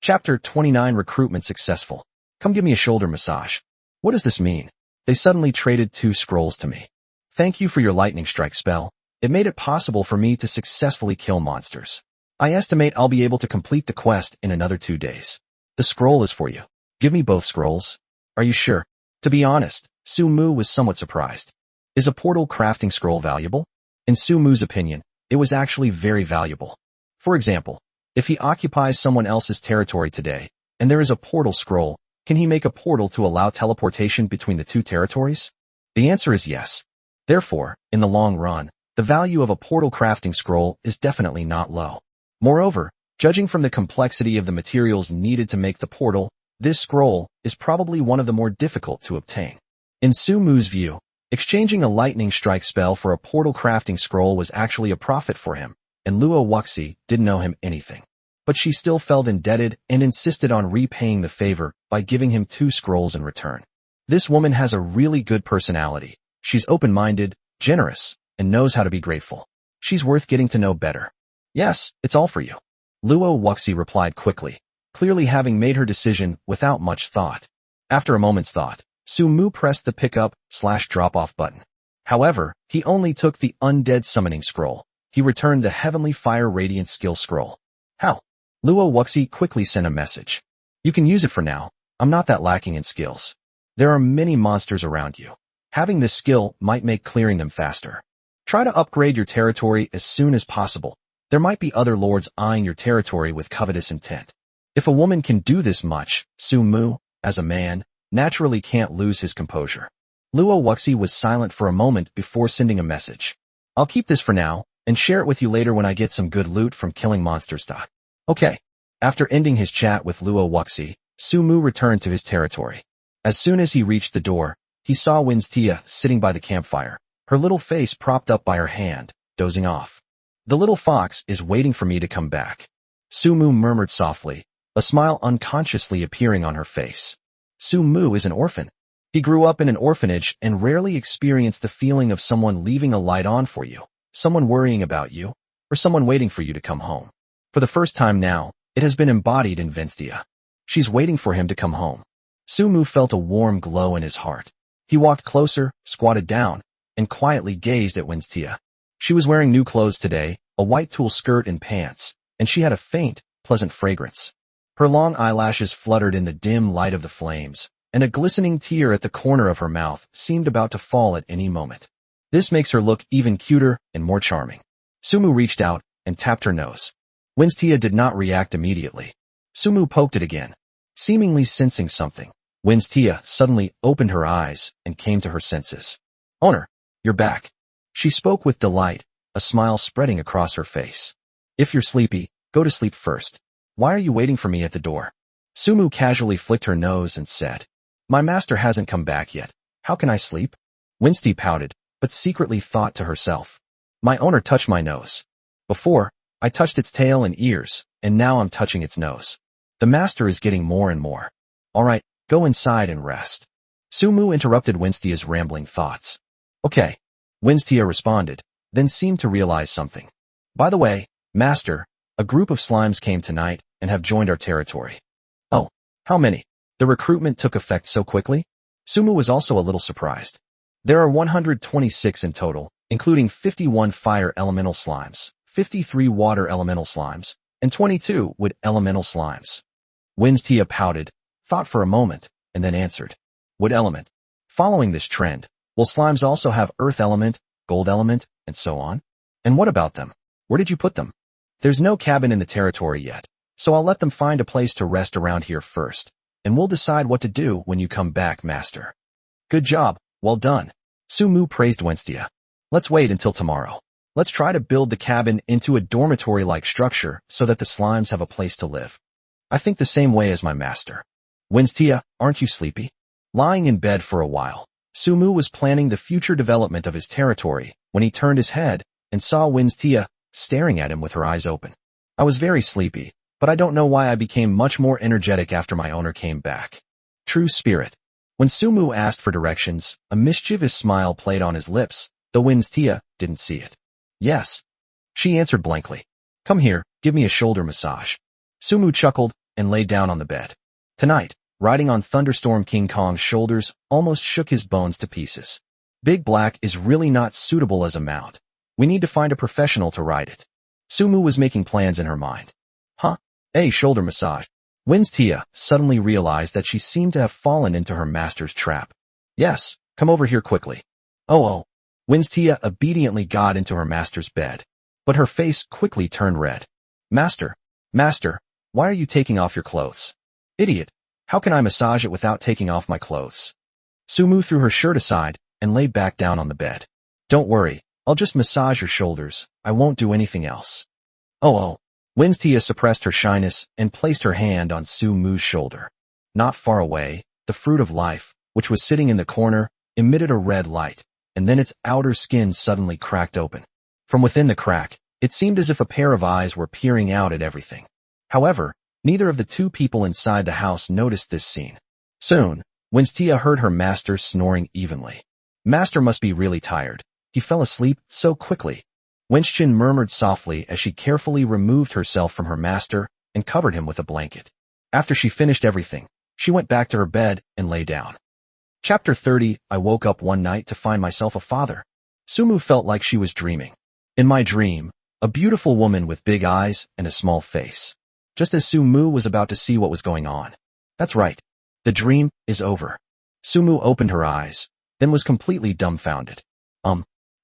Speaker 1: Chapter 29 Recruitment Successful. Come give me a shoulder massage. What does this mean? They suddenly traded 2 scrolls to me. Thank you for your lightning strike spell. It made it possible for me to successfully kill monsters. I estimate I'll be able to complete the quest in another 2 days. The scroll is for you. Give me both scrolls. Are you sure? To be honest, Sumu was somewhat surprised. Is a portal crafting scroll valuable? In Sumu's opinion, it was actually very valuable. For example, if he occupies someone else's territory today, and there is a portal scroll, can he make a portal to allow teleportation between the 2 territories? The answer is yes. Therefore, in the long run, the value of a portal crafting scroll is definitely not low. Moreover, judging from the complexity of the materials needed to make the portal, this scroll is probably one of the more difficult to obtain. In Sumu's view, exchanging a lightning strike spell for a portal crafting scroll was actually a profit for him, and Luo Wuxi didn't know him anything. But she still felt indebted and insisted on repaying the favor by giving him 2 scrolls in return. This woman has a really good personality. She's open-minded, generous, and knows how to be grateful. She's worth getting to know better. Yes, it's all for you. Luo Wuxi replied quickly, clearly having made her decision without much thought. After a moment's thought, Sumu pressed the pick-up/drop-off button. However, he only took the undead summoning scroll. He returned the Heavenly Fire Radiant skill scroll. How? Luo Wuxi quickly sent a message. You can use it for now. I'm not that lacking in skills. There are many monsters around you. Having this skill might make clearing them faster. Try to upgrade your territory as soon as possible. There might be other lords eyeing your territory with covetous intent. If a woman can do this much, Sumu, as a man, naturally can't lose his composure. Luo Wuxi was silent for a moment before sending a message. I'll keep this for now, and share it with you later when I get some good loot from killing monsters. Okay. After ending his chat with Luo Wuxi, Sumu returned to his territory. As soon as he reached the door, he saw Winstia sitting by the campfire, her little face propped up by her hand, dozing off. The little fox is waiting for me to come back. Sumu murmured softly, a smile unconsciously appearing on her face. Sumu is an orphan. He grew up in an orphanage and rarely experienced the feeling of someone leaving a light on for you, someone worrying about you, or someone waiting for you to come home. For the first time now, it has been embodied in Winstia. She's waiting for him to come home. Sumu felt a warm glow in his heart. He walked closer, squatted down, and quietly gazed at Winstia. She was wearing new clothes today, a white tulle skirt and pants, and she had a faint, pleasant fragrance. Her long eyelashes fluttered in the dim light of the flames, and a glistening tear at the corner of her mouth seemed about to fall at any moment. This makes her look even cuter and more charming. Sumu reached out and tapped her nose. Winstia did not react immediately. Sumu poked it again. Seemingly sensing something, Winstia suddenly opened her eyes and came to her senses. "Owner, you're back." She spoke with delight, a smile spreading across her face. "If you're sleepy, go to sleep first. Why are you waiting for me at the door?" Sumu casually flicked her nose and said, "My master hasn't come back yet. How can I sleep?" Winstia pouted, but secretly thought to herself, "My owner touched my nose. Before, I touched its tail and ears, and now I'm touching its nose. The master is getting more and more. All right, go inside and rest." Sumu interrupted Winstia's rambling thoughts. "Okay," Winstia responded, then seemed to realize something. "By the way, master, a group of slimes came tonight and have joined our territory." "Oh, how many?" The recruitment took effect so quickly? Sumu was also a little surprised. "There are 126 in total, including 51 fire elemental slimes, 53 water elemental slimes, and 22 wood elemental slimes." Winstia pouted, thought for a moment, and then answered, "Wood element. Following this trend, will slimes also have earth element, gold element, and so on? And what about them? Where did you put them?" "There's no cabin in the territory yet, so I'll let them find a place to rest around here first, and we'll decide what to do when you come back, master." "Good job, well done." Sumu praised Winstia. "Let's wait until tomorrow. Let's try to build the cabin into a dormitory-like structure so that the slimes have a place to live. I think the same way as my master." "Winstia, aren't you sleepy?" Lying in bed for a while, Sumu was planning the future development of his territory when he turned his head and saw Winstia staring at him with her eyes open. "I was very sleepy, but I don't know why I became much more energetic after my owner came back." True spirit. When Sumu asked for directions, a mischievous smile played on his lips, though Winstia didn't see it. "Yes." She answered blankly. "Come here, give me a shoulder massage." Sumu chuckled and lay down on the bed. Tonight, riding on Thunderstorm King Kong's shoulders almost shook his bones to pieces. Big Black is really not suitable as a mount. We need to find a professional to ride it. Sumu was making plans in her mind. "Huh? Hey, shoulder massage." Winstia suddenly realized that she seemed to have fallen into her master's trap. "Yes, come over here quickly." Oh. Winstia obediently got into her master's bed, but her face quickly turned red. Master, why are you taking off your clothes?" "Idiot, how can I massage it without taking off my clothes?" Sumu threw her shirt aside and lay back down on the bed. "Don't worry, I'll just massage your shoulders. I won't do anything else." Oh. Winstia suppressed her shyness and placed her hand on Sumu's shoulder. Not far away, the fruit of life, which was sitting in the corner, emitted a red light, and then its outer skin suddenly cracked open. From within the crack, it seemed as if a pair of eyes were peering out at everything. However, neither of the two people inside the house noticed this scene. Soon, Winstia heard her master snoring evenly. Master must be really tired. He fell asleep so quickly. Winston murmured softly as she carefully removed herself from her master and covered him with a blanket. After she finished everything, she went back to her bed and lay down. Chapter 30. I woke up one night to find myself a father. Sumu felt like she was dreaming. In my dream, a beautiful woman with big eyes and a small face. Just as Sumu was about to see what was going on. That's right. The dream is over. Sumu opened her eyes, then was completely dumbfounded.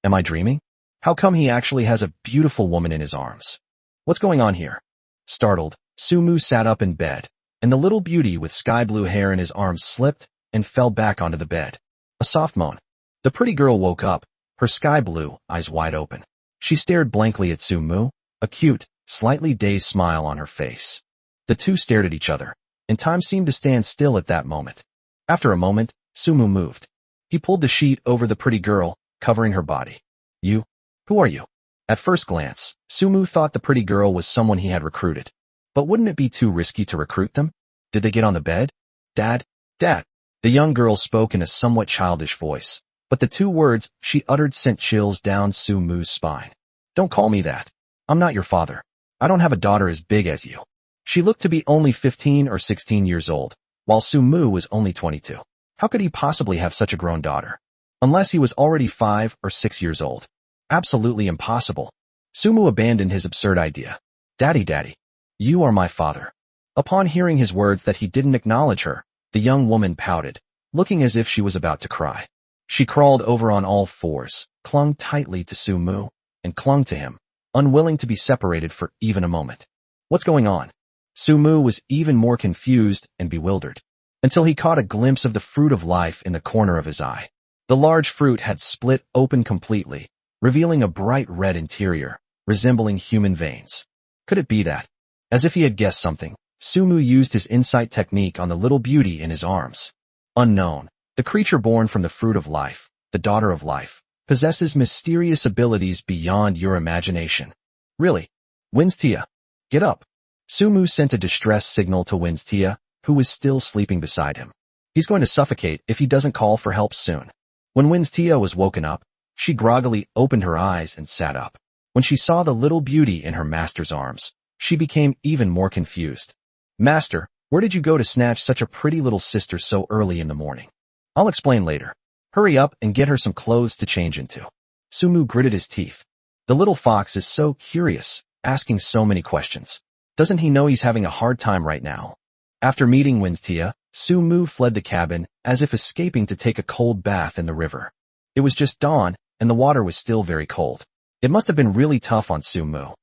Speaker 1: Am I dreaming? How come he actually has a beautiful woman in his arms? What's going on here? Startled, Sumu sat up in bed, and the little beauty with sky blue hair in his arms slipped and fell back onto the bed. A soft moan. The pretty girl woke up, her sky blue eyes wide open. She stared blankly at Sumu, a cute, slightly dazed smile on her face. The two stared at each other, and time seemed to stand still at that moment. After a moment, Sumu moved. He pulled the sheet over the pretty girl, covering her body. "You? Who are you?" At first glance, Sumu thought the pretty girl was someone he had recruited. But wouldn't it be too risky to recruit them? Did they get on the bed? Dad? The young girl spoke in a somewhat childish voice, but the two words she uttered sent chills down Sumu's spine. "Don't call me that. I'm not your father. I don't have a daughter as big as you." She looked to be only 15 or 16 years old, while Sumu was only 22. How could he possibly have such a grown daughter? Unless he was already 5 or 6 years old. Absolutely impossible. Sumu abandoned his absurd idea. Daddy, you are my father." Upon hearing his words that he didn't acknowledge her, the young woman pouted, looking as if she was about to cry. She crawled over on all fours, clung tightly to Sumu, and clung to him, unwilling to be separated for even a moment. What's going on? Sumu was even more confused and bewildered, until he caught a glimpse of the fruit of life in the corner of his eye. The large fruit had split open completely, revealing a bright red interior, resembling human veins. Could it be that? As if he had guessed something, Sumu used his insight technique on the little beauty in his arms. Unknown, the creature born from the fruit of life, the daughter of life, possesses mysterious abilities beyond your imagination. Really? Winstia, get up. Sumu sent a distress signal to Winstia, who was still sleeping beside him. He's going to suffocate if he doesn't call for help soon. When Winstia was woken up, she groggily opened her eyes and sat up. When she saw the little beauty in her master's arms, she became even more confused. Master, where did you go to snatch such a pretty little sister so early in the morning? I'll explain later. Hurry up and get her some clothes to change into. Sumu gritted his teeth. The little fox is so curious, asking so many questions. Doesn't he know he's having a hard time right now? After meeting Winstia, Sumu fled the cabin as if escaping to take a cold bath in the river. It was just dawn, and the water was still very cold. It must have been really tough on Sumu.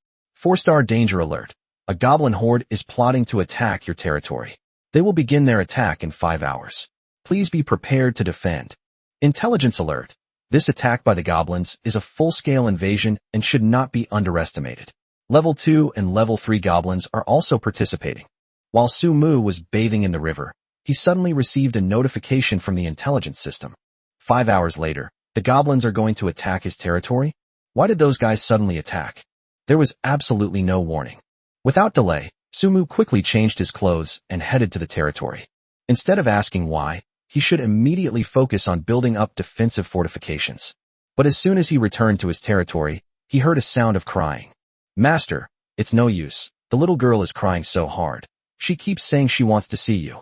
Speaker 1: 4-star danger alert. A goblin horde is plotting to attack your territory. They will begin their attack in 5 hours. Please be prepared to defend. Intelligence alert. This attack by the goblins is a full-scale invasion and should not be underestimated. Level 2 and Level 3 goblins are also participating. While Sumu was bathing in the river, he suddenly received a notification from the intelligence system. 5 hours later, the goblins are going to attack his territory? Why did those guys suddenly attack? There was absolutely no warning. Without delay, Sumu quickly changed his clothes and headed to the territory. Instead of asking why, he should immediately focus on building up defensive fortifications. But as soon as he returned to his territory, he heard a sound of crying. Master, it's no use. The little girl is crying so hard. She keeps saying she wants to see you.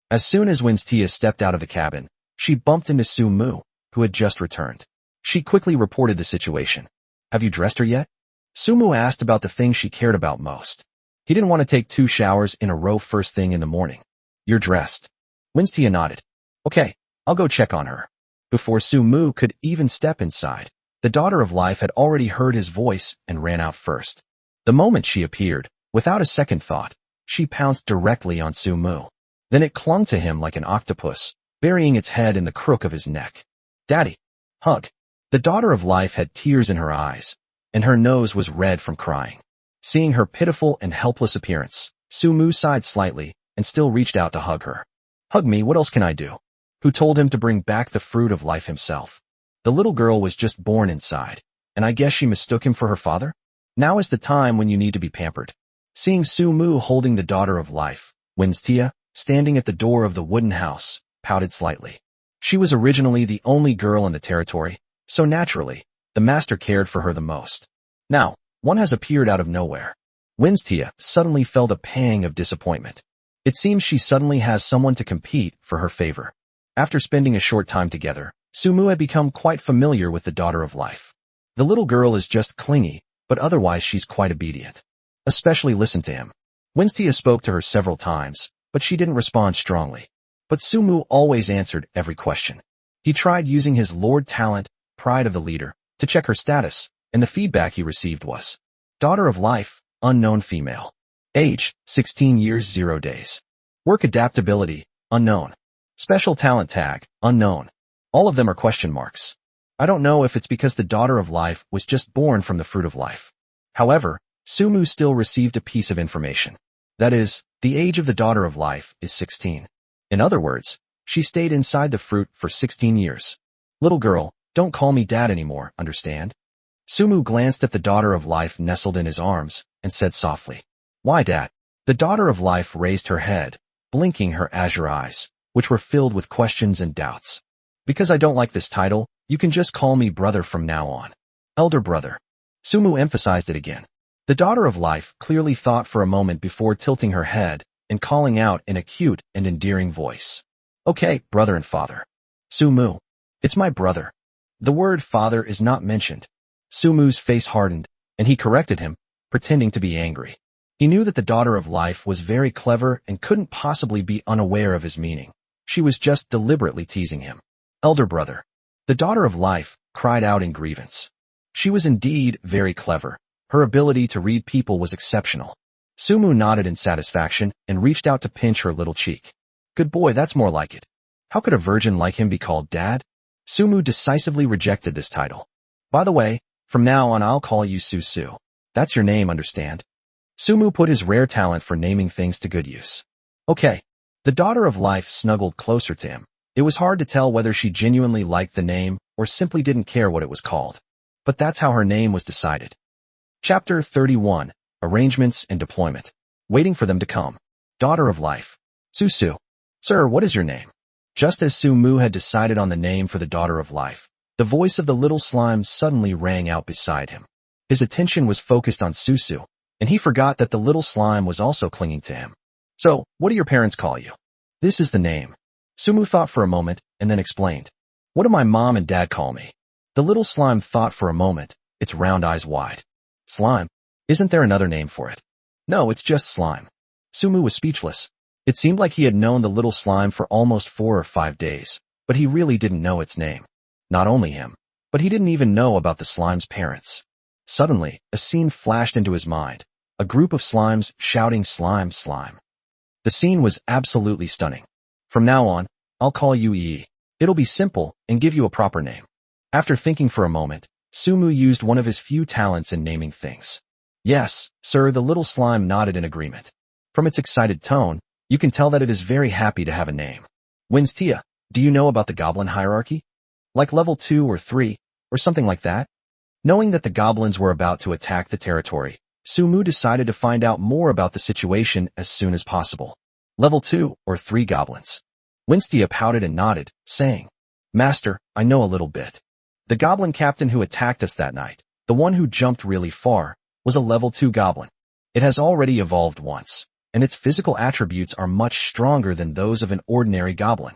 Speaker 1: As soon as Winstia stepped out of the cabin, she bumped into Sumu, who had just returned. She quickly reported the situation. Have you dressed her yet? Sumu asked about the thing she cared about most. He didn't want to take 2 showers in a row first thing in the morning. You're dressed. Winstia nodded. Okay, I'll go check on her. Before Sumu could even step inside, the daughter of life had already heard his voice and ran out first. The moment she appeared, without a second thought, she pounced directly on Sumu. Then it clung to him like an octopus, burying its head in the crook of his neck. Daddy! Hug! The daughter of life had tears in her eyes, and her nose was red from crying. Seeing her pitiful and helpless appearance, Sumu sighed slightly and still reached out to hug her. Hug me, what else can I do? Who told him to bring back the fruit of life himself? The little girl was just born inside, and I guess she mistook him for her father? Now is the time when you need to be pampered. Seeing Sumu holding the daughter of life, Winstia, standing at the door of the wooden house, pouted slightly. She was originally the only girl in the territory, so naturally, the master cared for her the most. Now, one has appeared out of nowhere. Winstia suddenly felt a pang of disappointment. It seems she suddenly has someone to compete for her favor. After spending a short time together, Sumu had become quite familiar with the daughter of life. The little girl is just clingy, but otherwise she's quite obedient. Especially listen to him. Winstia spoke to her several times, but she didn't respond strongly. But Sumu always answered every question. He tried using his lord talent, pride of the leader, to check her status, and the feedback he received was, daughter of life, unknown female. Age, 16 years 0 days. Work adaptability, unknown. Special talent tag, unknown. All of them are question marks. I don't know if it's because the daughter of life was just born from the fruit of life. However, Sumu still received a piece of information. That is, the age of the daughter of life is 16. In other words, she stayed inside the fruit for 16 years. Little girl, don't call me dad anymore, understand? Sumu glanced at the daughter of life nestled in his arms and said softly, Why, Dad? The daughter of life raised her head, blinking her azure eyes, which were filled with questions and doubts. Because I don't like this title, you can just call me brother from now on. Elder brother. Sumu emphasized it again. The daughter of life clearly thought for a moment before tilting her head and calling out in a cute and endearing voice. Okay, brother and father. Sumu. It's my brother. The word father is not mentioned. Sumu's face hardened, and he corrected him, pretending to be angry. He knew that the daughter of life was very clever and couldn't possibly be unaware of his meaning. She was just deliberately teasing him. Elder brother. The daughter of life cried out in grievance. She was indeed very clever. Her ability to read people was exceptional. Sumu nodded in satisfaction and reached out to pinch her little cheek. Good boy, that's more like it. How could a virgin like him be called dad? Sumu decisively rejected this title. By the way, from now on I'll call you Susu. That's your name, understand? Sumu put his rare talent for naming things to good use. Okay. The daughter of life snuggled closer to him. It was hard to tell whether she genuinely liked the name or simply didn't care what it was called. But that's how her name was decided. Chapter 31. Arrangements and Deployment. Waiting for them to come. Daughter of life. Susu. Sir, what is your name? Just as Sumu had decided on the name for the daughter of life, the voice of the little slime suddenly rang out beside him. His attention was focused on Susu, and he forgot that the little slime was also clinging to him. So, what do your parents call you? This is the name. Sumu thought for a moment and then explained. What do my mom and dad call me? The little slime thought for a moment, its round eyes wide. Slime? Isn't there another name for it? No, it's just slime. Sumu was speechless. It seemed like he had known the little slime for almost 4 or 5 days, but he really didn't know its name. Not only him, but he didn't even know about the slime's parents. Suddenly, a scene flashed into his mind. A group of slimes shouting slime, slime. The scene was absolutely stunning. From now on, I'll call you EE. It'll be simple and give you a proper name. After thinking for a moment, Sumu used one of his few talents in naming things. Yes, sir, the little slime nodded in agreement. From its excited tone, you can tell that it is very happy to have a name. Winstia, do you know about the goblin hierarchy? Like level 2 or 3, or something like that? Knowing that the goblins were about to attack the territory, Sumu decided to find out more about the situation as soon as possible. Level 2 or 3 goblins. Winstia pouted and nodded, saying, Master, I know a little bit. The goblin captain who attacked us that night, the one who jumped really far, was a level 2 goblin. It has already evolved once, and its physical attributes are much stronger than those of an ordinary goblin.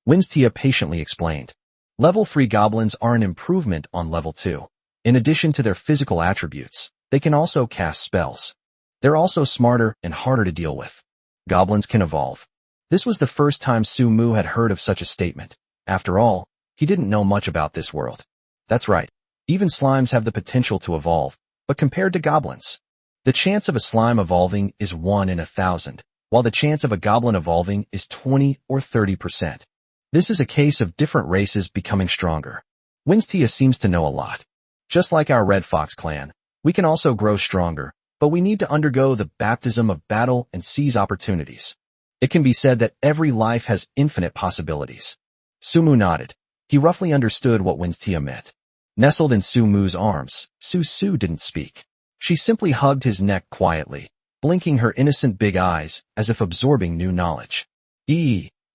Speaker 1: Winstia patiently explained. Level 3 goblins are an improvement on level 2. In addition to their physical attributes, they can also cast spells. They're also smarter and harder to deal with. Goblins can evolve. This was the first time Sumu had heard of such a statement. After all, he didn't know much about this world. That's right. Even slimes have the potential to evolve, but compared to goblins, the chance of a slime evolving is 1 in 1,000, while the chance of a goblin evolving is 20 or 30%. This is a case of different races becoming stronger. Winstia seems to know a lot. Just like our Red Fox clan, we can also grow stronger, but we need to undergo the baptism of battle and seize opportunities. It can be said that every life has infinite possibilities. Sumu nodded. He roughly understood what Winstia meant. Nestled in Sumu's arms, Susu didn't speak. She simply hugged his neck quietly, blinking her innocent big eyes as if absorbing new knowledge.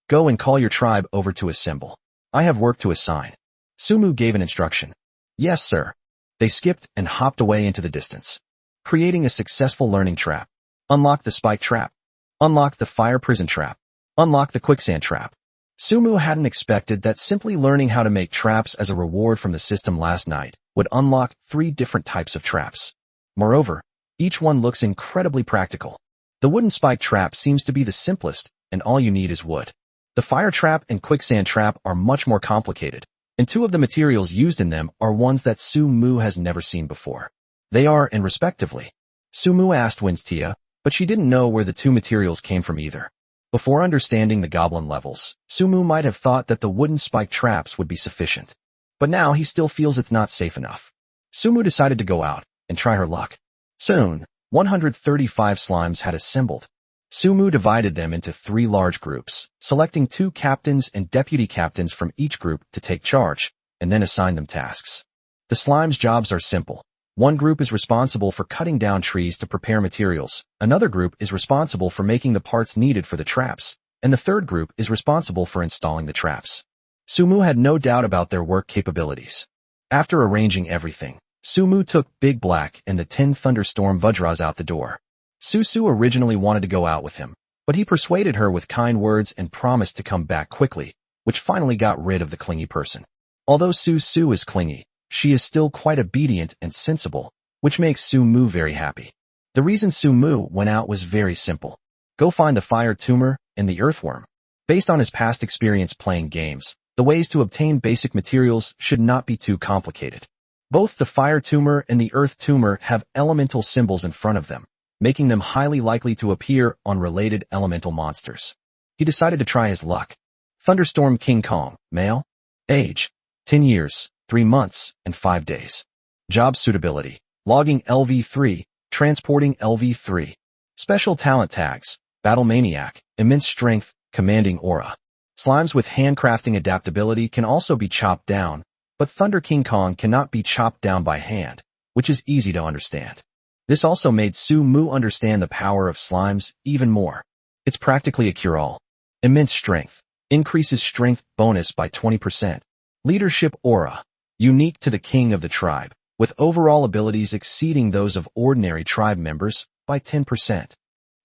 Speaker 1: Go and call your tribe over to assemble. I have work to assign. Sumu gave an instruction. Yes, sir. They skipped and hopped away into the distance. Creating a successful learning trap. Unlock the spike trap. Unlock the fire prison trap. Unlock the quicksand trap. Sumu hadn't expected that simply learning how to make traps as a reward from the system last night would unlock 3 different types of traps. Moreover, each one looks incredibly practical. The wooden spike trap seems to be the simplest, and all you need is wood. The fire trap and quicksand trap are much more complicated, and 2 of the materials used in them are ones that Sumu has never seen before. They are, and respectively. Sumu asked Winstia, but she didn't know where the 2 materials came from either. Before understanding the goblin levels, Sumu might have thought that the wooden spike traps would be sufficient. But now he still feels it's not safe enough. Sumu decided to go out and try her luck. Soon, 135 slimes had assembled. Sumu divided them into 3 large groups, selecting 2 captains and deputy captains from each group to take charge, and then assign them tasks. The slimes' jobs are simple. One group is responsible for cutting down trees to prepare materials, another group is responsible for making the parts needed for the traps, and the third group is responsible for installing the traps. Sumu had no doubt about their work capabilities. After arranging everything, Sumu took Big Black and the 10 Thunderstorm Vajras out the door. Susu originally wanted to go out with him, but he persuaded her with kind words and promised to come back quickly, which finally got rid of the clingy person. Although Susu is clingy, she is still quite obedient and sensible, which makes Sumu very happy. The reason Sumu went out was very simple. Go find the fire tumor and the earthworm. Based on his past experience playing games, the ways to obtain basic materials should not be too complicated. Both the fire tumor and the earth tumor have elemental symbols in front of them, making them highly likely to appear on related elemental monsters. He decided to try his luck. Thunderstorm King Kong, male. Age, 10 years, 3 months, and 5 days. Job suitability, logging LV3, transporting LV3. Special talent tags, Battle Maniac, immense strength, commanding aura. Slimes with handcrafting adaptability can also be chopped down, but Thunder King Kong cannot be chopped down by hand, which is easy to understand. This also made Sumu understand the power of slimes even more. It's practically a cure-all. Immense strength, increases strength bonus by 20%. Leadership aura, unique to the king of the tribe, with overall abilities exceeding those of ordinary tribe members by 10%.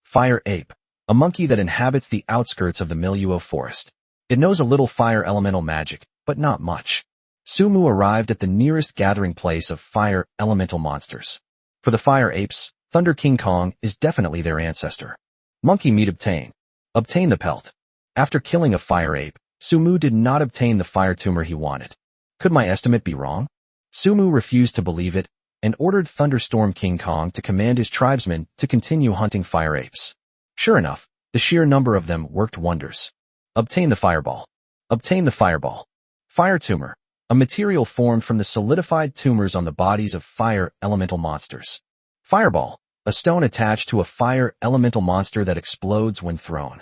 Speaker 1: Fire ape, a monkey that inhabits the outskirts of the Milieu forest. It knows a little fire elemental magic, but not much. Sumu arrived at the nearest gathering place of fire elemental monsters. For the fire apes, Thunder King Kong is definitely their ancestor. Monkey meat obtain. Obtain the pelt. After killing a fire ape, Sumu did not obtain the fire tumor he wanted. Could my estimate be wrong? Sumu refused to believe it and ordered Thunderstorm King Kong to command his tribesmen to continue hunting fire apes. Sure enough, the sheer number of them worked wonders. Obtain the fireball. Obtain the fireball. Fire tumor, a material formed from the solidified tumors on the bodies of fire elemental monsters. Fireball, a stone attached to a fire elemental monster that explodes when thrown.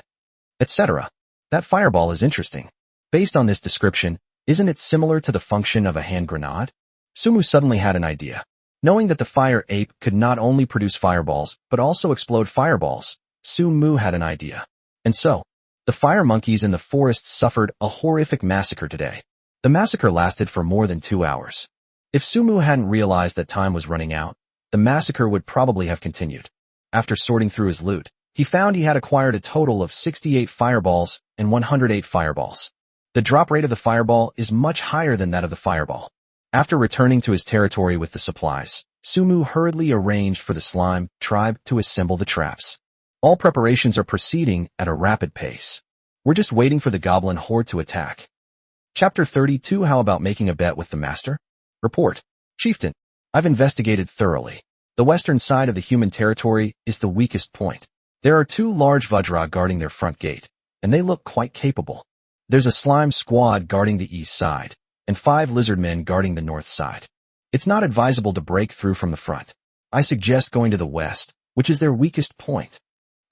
Speaker 1: Etc. That fireball is interesting. Based on this description, isn't it similar to the function of a hand grenade? Sumu suddenly had an idea. Knowing that the fire ape could not only produce fireballs, but also explode fireballs, Sumu had an idea. And so, the fire monkeys in the forest suffered a horrific massacre today. The massacre lasted for more than 2 hours. If Sumu hadn't realized that time was running out, the massacre would probably have continued. After sorting through his loot, he found he had acquired a total of 68 fireballs and 108 fireballs. The drop rate of the fireball is much higher than that of the fireball. After returning to his territory with the supplies, Sumu hurriedly arranged for the slime tribe to assemble the traps. All preparations are proceeding at a rapid pace. We're just waiting for the goblin horde to attack. Chapter 32. How about making a bet with the master? Report. Chieftain, I've investigated thoroughly. The western side of the human territory is the weakest point. There are 2 large Vajra guarding their front gate, and they look quite capable. There's a slime squad guarding the east side, and 5 lizard men guarding the north side. It's not advisable to break through from the front. I suggest going to the west, which is their weakest point.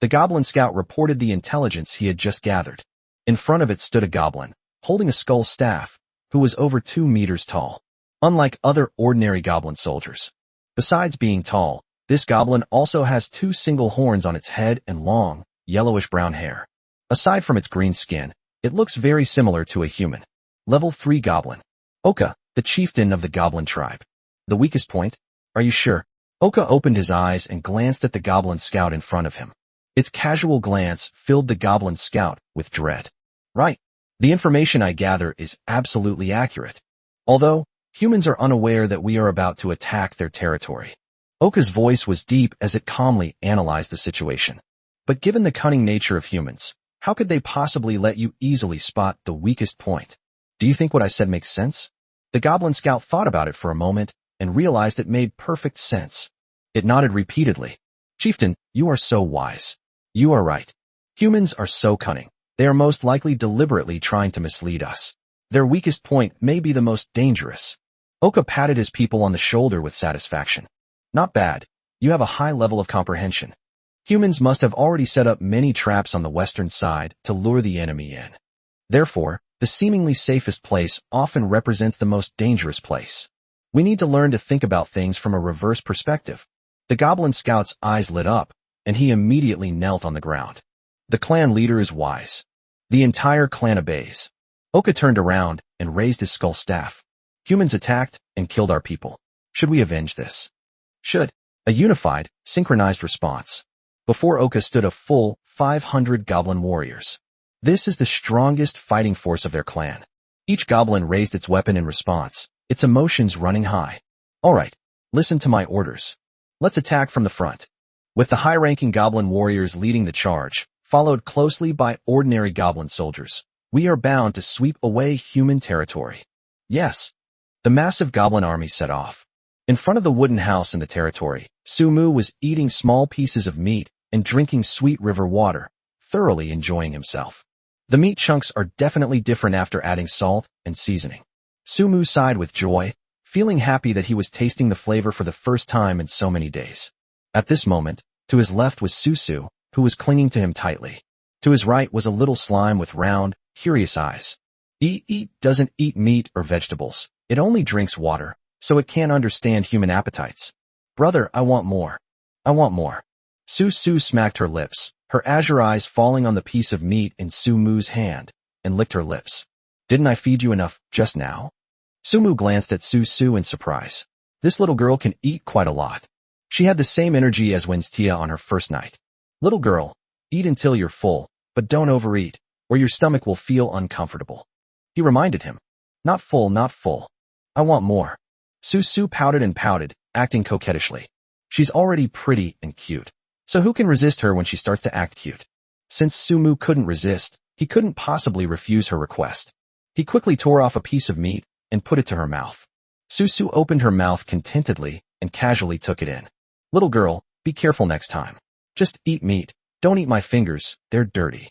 Speaker 1: The goblin scout reported the intelligence he had just gathered. In front of it stood a goblin, holding a skull staff, who was over 2 meters tall. Unlike other ordinary goblin soldiers. Besides being tall, this goblin also has 2 single horns on its head and long, yellowish-brown hair. Aside from its green skin, it looks very similar to a human. Level 3 goblin. Oka, the chieftain of the goblin tribe. The weakest point? Are you sure? Oka opened his eyes and glanced at the goblin scout in front of him. Its casual glance filled the goblin scout with dread. Right. The information I gather is absolutely accurate. Although, humans are unaware that we are about to attack their territory. Oka's voice was deep as it calmly analyzed the situation. But given the cunning nature of humans, how could they possibly let you easily spot the weakest point? Do you think what I said makes sense? The goblin scout thought about it for a moment and realized it made perfect sense. It nodded repeatedly. Chieftain, you are so wise. You are right. Humans are so cunning. They are most likely deliberately trying to mislead us. Their weakest point may be the most dangerous. Oka patted his people on the shoulder with satisfaction. Not bad. You have a high level of comprehension. Humans must have already set up many traps on the western side to lure the enemy in. Therefore, the seemingly safest place often represents the most dangerous place. We need to learn to think about things from a reverse perspective. The goblin scout's eyes lit up, and he immediately knelt on the ground. The clan leader is wise. The entire clan obeys. Oka turned around and raised his skull staff. Humans attacked and killed our people. Should we avenge this? Should. A unified, synchronized response. Before Oka stood a full 500 goblin warriors. This is the strongest fighting force of their clan. Each goblin raised its weapon in response, its emotions running high. All right, listen to my orders. Let's attack from the front. with the high-ranking goblin warriors leading the charge, followed closely by ordinary goblin soldiers. We are bound to sweep away human territory. Yes. The massive goblin army set off. In front of the wooden house in the territory, Sumu was eating small pieces of meat and drinking sweet river water, thoroughly enjoying himself. The meat chunks are definitely different after adding salt and seasoning. Sumu sighed with joy, feeling happy that he was tasting the flavor for the first time in so many days. At this moment, to his left was Susu, who was clinging to him tightly. To his right was a little slime with round, curious eyes. It doesn't eat meat or vegetables. It only drinks water, so it can't understand human appetites. Brother, I want more. I want more. Susu smacked her lips, her azure eyes falling on the piece of meat in Sumu's hand, and licked her lips. Didn't I feed you enough just now? Sumu glanced at Susu in surprise. This little girl can eat quite a lot. She had the same energy as Winstia on her first night. Little girl, eat until you're full, but don't overeat, or your stomach will feel uncomfortable. He reminded him. Not full, not full. I want more. Susu pouted and pouted, acting coquettishly. She's already pretty and cute, so who can resist her when she starts to act cute? Since Sumu couldn't resist, he couldn't possibly refuse her request. He quickly tore off a piece of meat and put it to her mouth. Susu opened her mouth contentedly and casually took it in. Little girl, be careful next time. Just eat meat. Don't eat my fingers, they're dirty.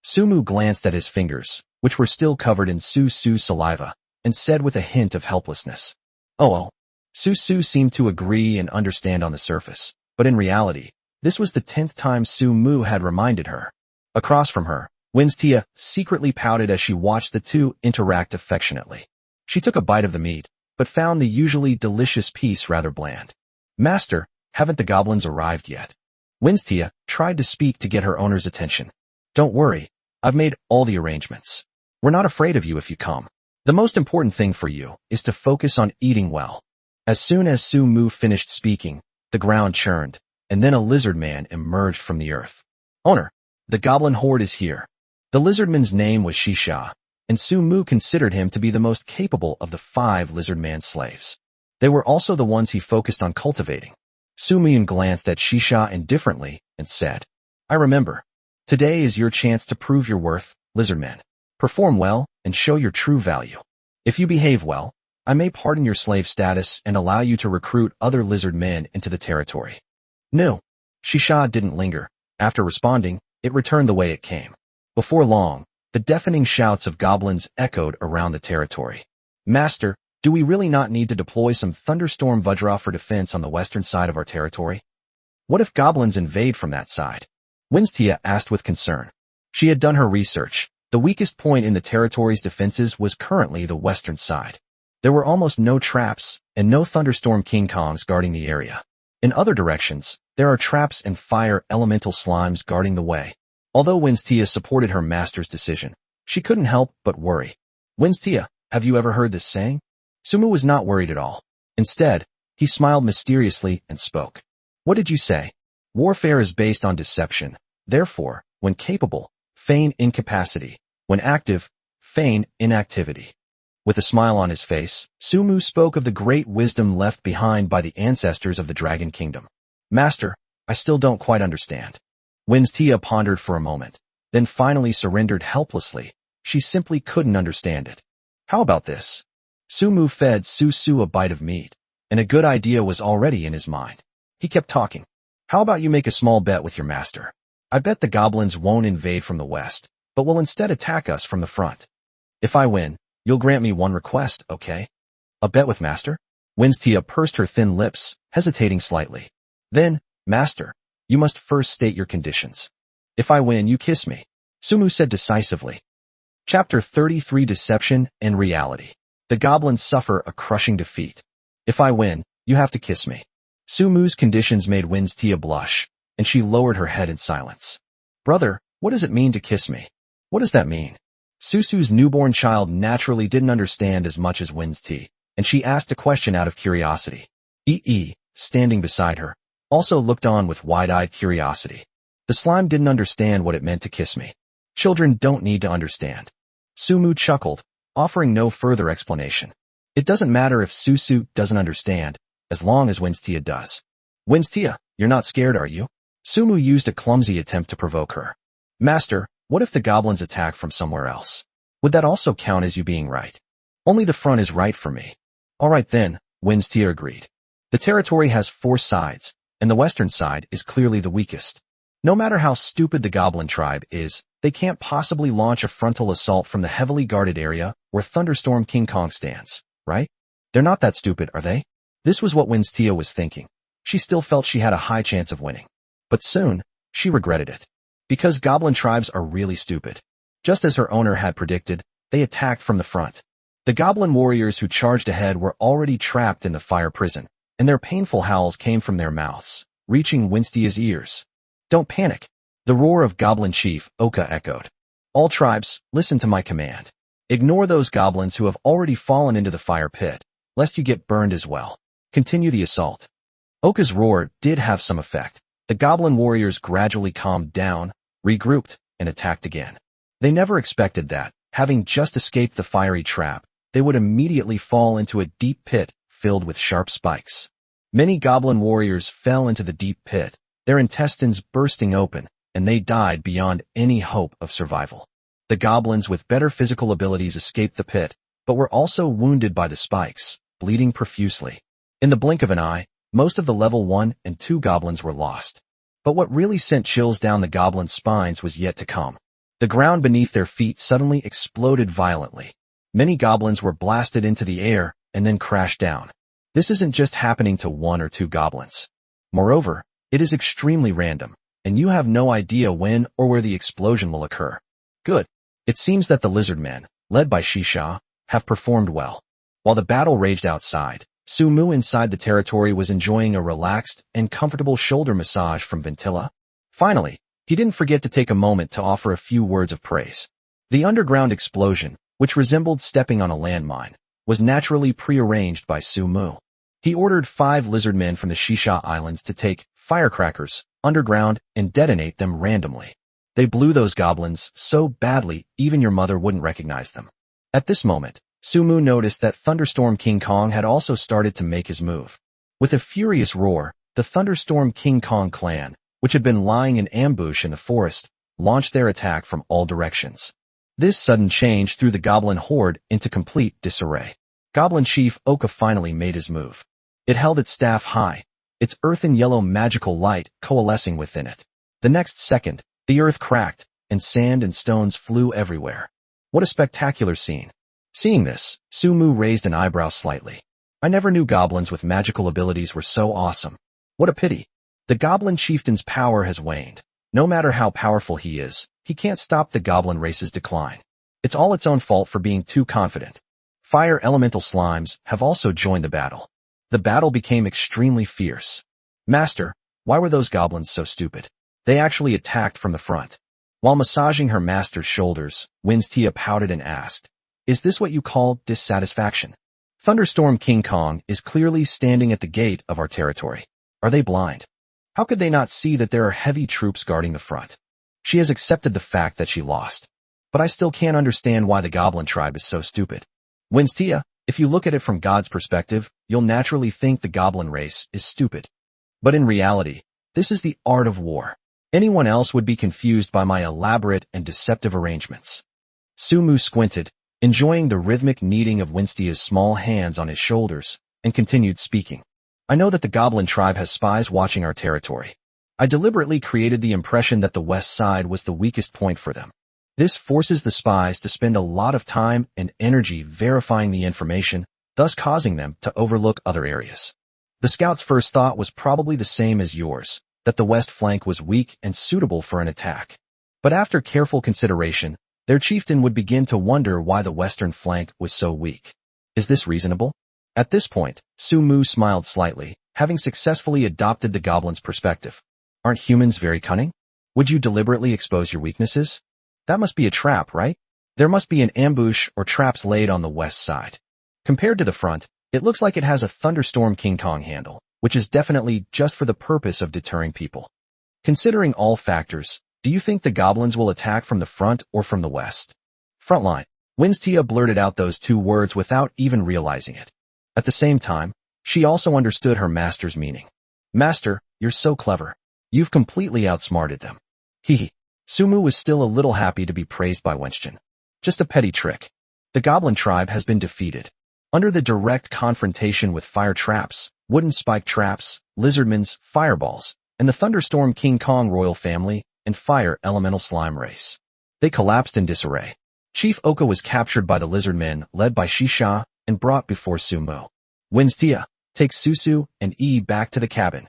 Speaker 1: Sumu glanced at his fingers, which were still covered in Susu's saliva, and said with a hint of helplessness. Oh. Susu seemed to agree and understand on the surface, but in reality, this was the 10th time Sumu had reminded her. Across from her, Winstia secretly pouted as she watched the two interact affectionately. She took a bite of the meat, but found the usually delicious piece rather bland. Master, haven't the goblins arrived yet? Winstia tried to speak to get her owner's attention. Don't worry, I've made all the arrangements. We're not afraid of you if you come. The most important thing for you is to focus on eating well. As soon as Sumu finished speaking, the ground churned, and then a lizard man emerged from the earth. Owner, the goblin horde is here. The lizardman's name was Shisha, and Sumu considered him to be the most capable of the 5 lizardman slaves. They were also the ones he focused on cultivating. Sumu glanced at Shisha indifferently and said, I remember. Today is your chance to prove your worth, lizardman. Perform well and show your true value. If you behave well, I may pardon your slave status and allow you to recruit other lizard men into the territory. No. Shisha didn't linger. After responding, it returned the way it came. Before long, the deafening shouts of goblins echoed around the territory. Master, do we really not need to deploy some thunderstorm Vajra for defense on the western side of our territory? What if goblins invade from that side? Winstia asked with concern. She had done her research. The weakest point in the territory's defenses was currently the western side. There were almost no traps and no thunderstorm King Kongs guarding the area. In other directions, there are traps and fire elemental slimes guarding the way. Although Winstia supported her master's decision, she couldn't help but worry. Winstia, have you ever heard this saying? Sumu was not worried at all. Instead, he smiled mysteriously and spoke. What did you say? Warfare is based on deception. Therefore, when capable, feign incapacity. When active, feign inactivity. With a smile on his face, Sumu spoke of the great wisdom left behind by the ancestors of the Dragon Kingdom. Master, I still don't quite understand. Winstia pondered for a moment, then finally surrendered helplessly. She simply couldn't understand it. How about this? Sumu fed Susu a bite of meat, and a good idea was already in his mind. He kept talking. How about you make a small bet with your master? I bet the goblins won't invade from the west, but will instead attack us from the front. If I win, you'll grant me one request, okay? A bet with master? Winstia pursed her thin lips, hesitating slightly. Then, master, you must first state your conditions. If I win, you kiss me, Sumu said decisively. Chapter 33 Deception and Reality. The goblins suffer a crushing defeat. If I win, you have to kiss me. Sumu's conditions made Winstia blush, and she lowered her head in silence. Brother, what does it mean to kiss me? What does that mean? Susu's newborn child naturally didn't understand as much as Winstia, and she asked a question out of curiosity. Standing beside her, also looked on with wide-eyed curiosity. The slime didn't understand what it meant to kiss me. Children don't need to understand. Sumu chuckled, offering no further explanation. It doesn't matter if Susu doesn't understand, as long as Winstia does. Winstia, you're not scared, are you? Sumu used a clumsy attempt to provoke her. Master, what if the goblins attack from somewhere else? Would that also count as you being right? Only the front is right for me. All right then, Winstia agreed. The territory has 4 sides, and the western side is clearly the weakest. No matter how stupid the goblin tribe is, they can't possibly launch a frontal assault from the heavily guarded area where Thunderstorm King Kong stands, right? They're not that stupid, are they? This was what Winstia was thinking. She still felt she had a high chance of winning. But soon, she regretted it. Because goblin tribes are really stupid. Just as her owner had predicted, they attacked from the front. The goblin warriors who charged ahead were already trapped in the fire prison, and their painful howls came from their mouths, reaching Winstia's ears. Don't panic. The roar of Goblin Chief Oka echoed. All tribes, listen to my command. Ignore those goblins who have already fallen into the fire pit, lest you get burned as well. Continue the assault. Oka's roar did have some effect. The goblin warriors gradually calmed down, regrouped, and attacked again. They never expected that, having just escaped the fiery trap, they would immediately fall into a deep pit filled with sharp spikes. Many goblin warriors fell into the deep pit, their intestines bursting open, and they died beyond any hope of survival. The goblins with better physical abilities escaped the pit, but were also wounded by the spikes, bleeding profusely. In the blink of an eye, most of the level 1 and 2 goblins were lost. But what really sent chills down the goblins' spines was yet to come. The ground beneath their feet suddenly exploded violently. Many goblins were blasted into the air and then crashed down. This isn't just happening to 1 or 2 goblins. Moreover, it is extremely random, and you have no idea when or where the explosion will occur. Good. It seems that the lizard men, led by Shisha, have performed well. While the battle raged outside, Sumu inside the territory was enjoying a relaxed and comfortable shoulder massage from Ventilla. Finally, he didn't forget to take a moment to offer a few words of praise. The underground explosion, which resembled stepping on a landmine, was naturally prearranged by Sumu. He ordered 5 lizard men from the Shisha Islands to take firecrackers underground and detonate them randomly. They blew those goblins so badly even your mother wouldn't recognize them. At this moment, Sumu noticed that Thunderstorm King Kong had also started to make his move. With a furious roar, the Thunderstorm King Kong clan, which had been lying in ambush in the forest, launched their attack from all directions. This sudden change threw the goblin horde into complete disarray. Goblin Chief Oka finally made his move. It held its staff high, its earthen yellow magical light coalescing within it. The next second, the earth cracked, and sand and stones flew everywhere. What a spectacular scene. Seeing this, Sumu raised an eyebrow slightly. I never knew goblins with magical abilities were so awesome. What a pity. The goblin chieftain's power has waned. No matter how powerful he is, he can't stop the goblin race's decline. It's all its own fault for being too confident. Fire elemental slimes have also joined the battle. The battle became extremely fierce. Master, why were those goblins so stupid? They actually attacked from the front. While massaging her master's shoulders, Winstia pouted and asked, is this what you call dissatisfaction? Thunderstorm King Kong is clearly standing at the gate of our territory. Are they blind? How could they not see that there are heavy troops guarding the front? She has accepted the fact that she lost. But I still can't understand why the goblin tribe is so stupid. Winstia, if you look at it from God's perspective, you'll naturally think the goblin race is stupid. But in reality, this is the art of war. Anyone else would be confused by my elaborate and deceptive arrangements. Sumu squinted, enjoying the rhythmic kneading of Winstia's small hands on his shoulders, and continued speaking. I know that the goblin tribe has spies watching our territory. I deliberately created the impression that the west side was the weakest point for them. This forces the spies to spend a lot of time and energy verifying the information, thus causing them to overlook other areas. The scouts' first thought was probably the same as yours, that the west flank was weak and suitable for an attack. But after careful consideration, their chieftain would begin to wonder why the western flank was so weak. Is this reasonable? At this point, Sumu smiled slightly, having successfully adopted the goblin's perspective. Aren't humans very cunning? Would you deliberately expose your weaknesses? That must be a trap, right? There must be an ambush or traps laid on the west side. Compared to the front, it looks like it has a Thunderstorm King Kong handle, which is definitely just for the purpose of deterring people. Considering all factors, do you think the goblins will attack from the front or from the west? Frontline. Winstia blurted out those 2 words without even realizing it. At the same time, she also understood her master's meaning. Master, you're so clever. You've completely outsmarted them. Hehe. Sumu was still a little happy to be praised by Wenchen. Just a petty trick. The goblin tribe has been defeated. Under the direct confrontation with fire traps, wooden spike traps, lizardmen's fireballs, and the thunderstorm King Kong royal family and fire elemental slime race. They collapsed in disarray. Chief Oka was captured by the lizardmen led by Shisha and brought before Sumu. Winstia, take Susu and E back to the cabin.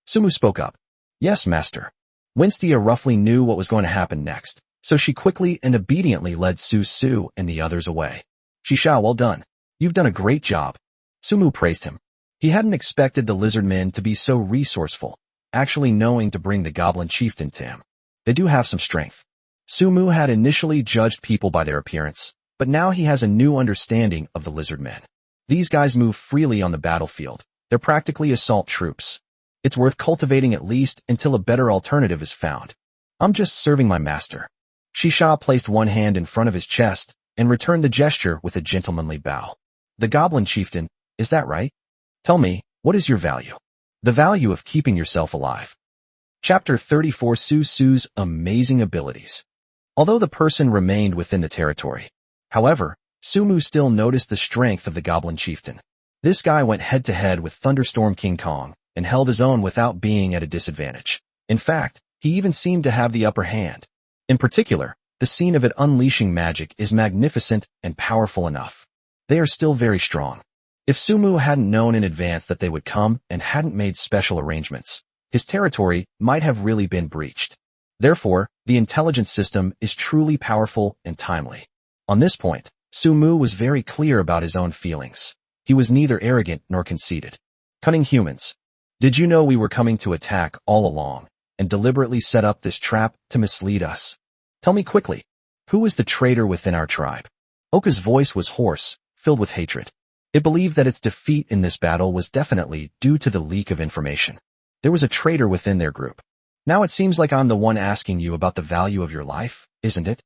Speaker 1: Sumu spoke up. Yes, master. Winstia roughly knew what was going to happen next, so she quickly and obediently led Susu and the others away. Shisha, well done. You've done a great job. Sumu praised him. He hadn't expected the lizardmen to be so resourceful, actually knowing to bring the goblin chieftain to him. They do have some strength. Sumu had initially judged people by their appearance, but now he has a new understanding of the lizardmen. These guys move freely on the battlefield. They're practically assault troops. It's worth cultivating at least until a better alternative is found. I'm just serving my master. Shisha placed one hand in front of his chest and returned the gesture with a gentlemanly bow. The goblin chieftain, is that right? Tell me, what is your value? The value of keeping yourself alive. Chapter 34 Susu's amazing abilities. Although the person remained within the territory, however, Sumu still noticed the strength of the goblin chieftain. This guy went head-to-head with Thunderstorm King Kong and held his own without being at a disadvantage. In fact, he even seemed to have the upper hand. In particular, the scene of it unleashing magic is magnificent and powerful enough. They are still very strong. If Sumu hadn't known in advance that they would come and hadn't made special arrangements, his territory might have really been breached. Therefore, the intelligence system is truly powerful and timely. On this point, Sumu was very clear about his own feelings. He was neither arrogant nor conceited. Cunning humans. Did you know we were coming to attack all along and deliberately set up this trap to mislead us? Tell me quickly, who is the traitor within our tribe? Oka's voice was hoarse, filled with hatred. It believed that its defeat in this battle was definitely due to the leak of information. There was a traitor within their group. Now it seems like I'm the one asking you about the value of your life, isn't it?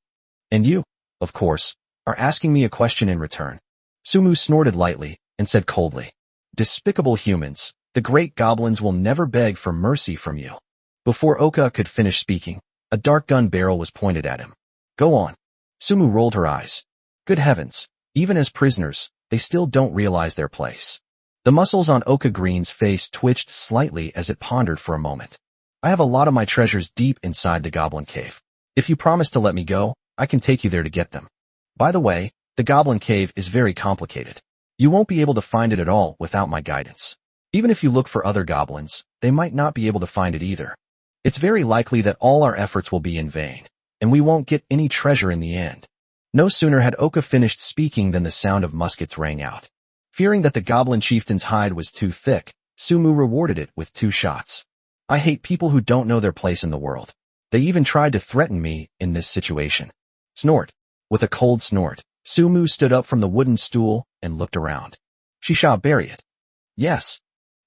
Speaker 1: And you, of course, are asking me a question in return. Sumu snorted lightly and said coldly, Despicable humans, the great goblins will never beg for mercy from you. Before Oka could finish speaking, a dark gun barrel was pointed at him. Go on. Sumu rolled her eyes. Good heavens, even as prisoners, they still don't realize their place. The muscles on Oka Green's face twitched slightly as it pondered for a moment. I have a lot of my treasures deep inside the goblin cave. If you promise to let me go, I can take you there to get them. By the way, the goblin cave is very complicated. You won't be able to find it at all without my guidance. Even if you look for other goblins, they might not be able to find it either. It's very likely that all our efforts will be in vain, and we won't get any treasure in the end. No sooner had Oka finished speaking than the sound of muskets rang out. Fearing that the goblin chieftain's hide was too thick, Sumu rewarded it with 2 shots. I hate people who don't know their place in the world. They even tried to threaten me in this situation. Snort. With a cold snort, Sumu stood up from the wooden stool and looked around. Shisha, bury it. Yes.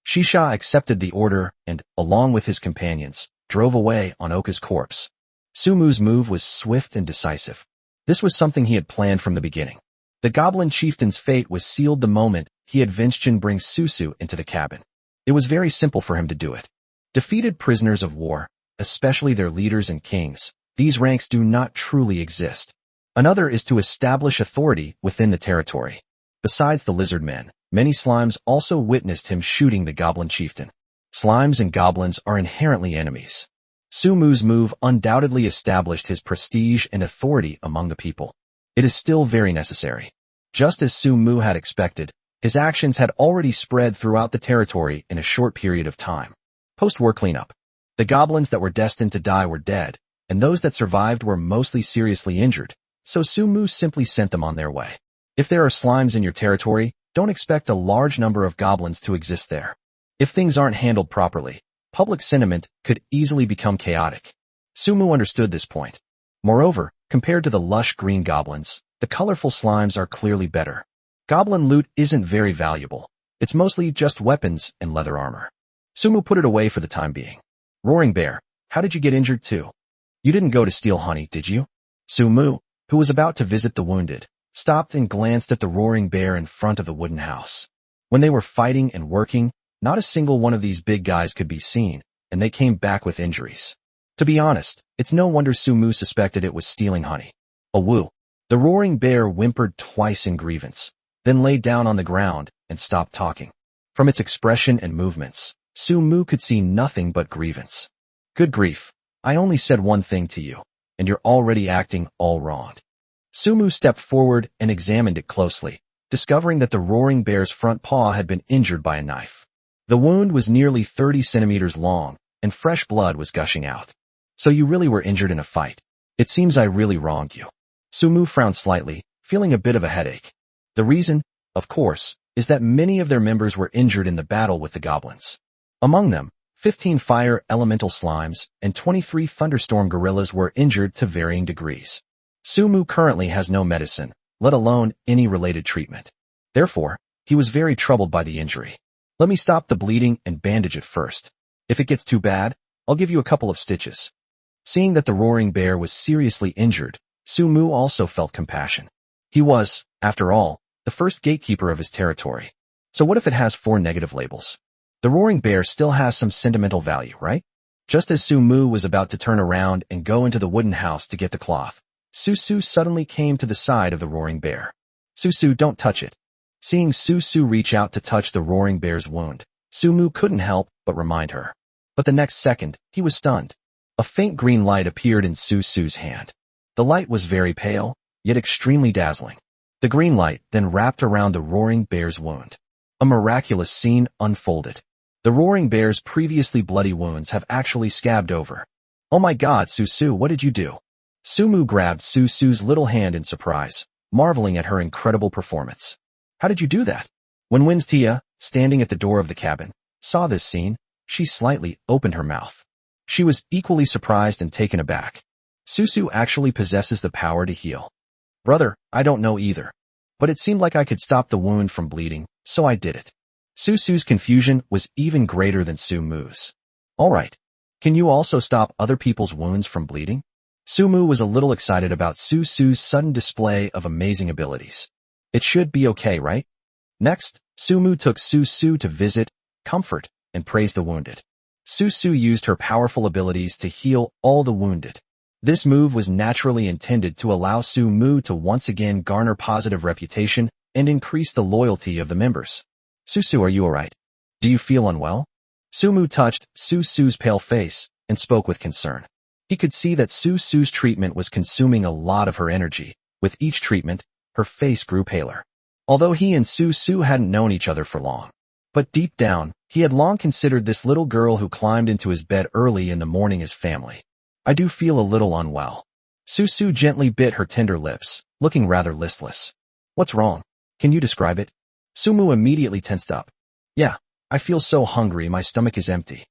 Speaker 1: Shisha accepted the order and, along with his companions, drove away on Oka's corpse. Sumu's move was swift and decisive. This was something he had planned from the beginning. The goblin chieftain's fate was sealed the moment he had Vinchin bring Susu into the cabin. It was very simple for him to do it. Defeated prisoners of war, especially their leaders and kings, these ranks do not truly exist. Another is to establish authority within the territory. Besides the lizard men, many slimes also witnessed him shooting the goblin chieftain. Slimes and goblins are inherently enemies. Sumu's move undoubtedly established his prestige and authority among the people. It is still very necessary. Just as Sumu had expected, his actions had already spread throughout the territory in a short period of time. Post-war cleanup. The goblins that were destined to die were dead, and those that survived were mostly seriously injured, so Sumu simply sent them on their way. If there are slimes in your territory, don't expect a large number of goblins to exist there. If things aren't handled properly, public sentiment could easily become chaotic. Sumu understood this point. Moreover, compared to the lush green goblins, the colorful slimes are clearly better. Goblin loot isn't very valuable. It's mostly just weapons and leather armor. Sumu put it away for the time being. Roaring Bear, how did you get injured too? You didn't go to steal honey, did you? Sumu, who was about to visit the wounded, stopped and glanced at the Roaring Bear in front of the wooden house. When they were fighting and working, not a single one of these big guys could be seen, and they came back with injuries. To be honest, it's no wonder Sumu suspected it was stealing honey. A woo. The roaring bear whimpered twice in grievance, then lay down on the ground and stopped talking. From its expression and movements, Sumu could see nothing but grievance. Good grief. I only said one thing to you, and you're already acting all wrong. Sumu stepped forward and examined it closely, discovering that the roaring bear's front paw had been injured by a knife. The wound was nearly 30 centimeters long, and fresh blood was gushing out. So you really were injured in a fight. It seems I really wronged you. Sumu frowned slightly, feeling a bit of a headache. The reason, of course, is that many of their members were injured in the battle with the goblins. Among them, 15 fire elemental slimes and 23 thunderstorm gorillas were injured to varying degrees. Sumu currently has no medicine, let alone any related treatment. Therefore, he was very troubled by the injury. Let me stop the bleeding and bandage it first. If it gets too bad, I'll give you a couple of stitches. Seeing that the roaring bear was seriously injured, Sumu also felt compassion. He was, after all, the first gatekeeper of his territory. So what if it has 4 negative labels? The roaring bear still has some sentimental value, right? Just as Sumu was about to turn around and go into the wooden house to get the cloth, Susu suddenly came to the side of the roaring bear. Susu, don't touch it. Seeing Susu reach out to touch the roaring bear's wound, Sumu couldn't help but remind her. But the next second, he was stunned. A faint green light appeared in Susu's hand. The light was very pale, yet extremely dazzling. The green light then wrapped around the roaring bear's wound. A miraculous scene unfolded. The roaring bear's previously bloody wounds have actually scabbed over. Oh my god, Susu, what did you do? Sumu grabbed Susu's little hand in surprise, marveling at her incredible performance. How did you do that? When Winstia, standing at the door of the cabin, saw this scene, she slightly opened her mouth. She was equally surprised and taken aback. Susu actually possesses the power to heal. Brother, I don't know either. But it seemed like I could stop the wound from bleeding, so I did it. Susu's confusion was even greater than Sumu's. Alright. Can you also stop other people's wounds from bleeding? Sumu was a little excited about Susu's sudden display of amazing abilities. It should be okay, right? Next, Sumu took Susu to visit, comfort, and praise the wounded. Susu used her powerful abilities to heal all the wounded. This move was naturally intended to allow Sumu to once again garner positive reputation and increase the loyalty of the members. Susu, are you alright? Do you feel unwell? Sumu touched Susu's pale face and spoke with concern. He could see that Susu's treatment was consuming a lot of her energy. With each treatment, her face grew paler. Although he and Susu hadn't known each other for long. But deep down, he had long considered this little girl who climbed into his bed early in the morning as family. I do feel a little unwell. Susu gently bit her tender lips, looking rather listless. What's wrong? Can you describe it? Sumu immediately tensed up. Yeah, I feel so hungry, my stomach is empty.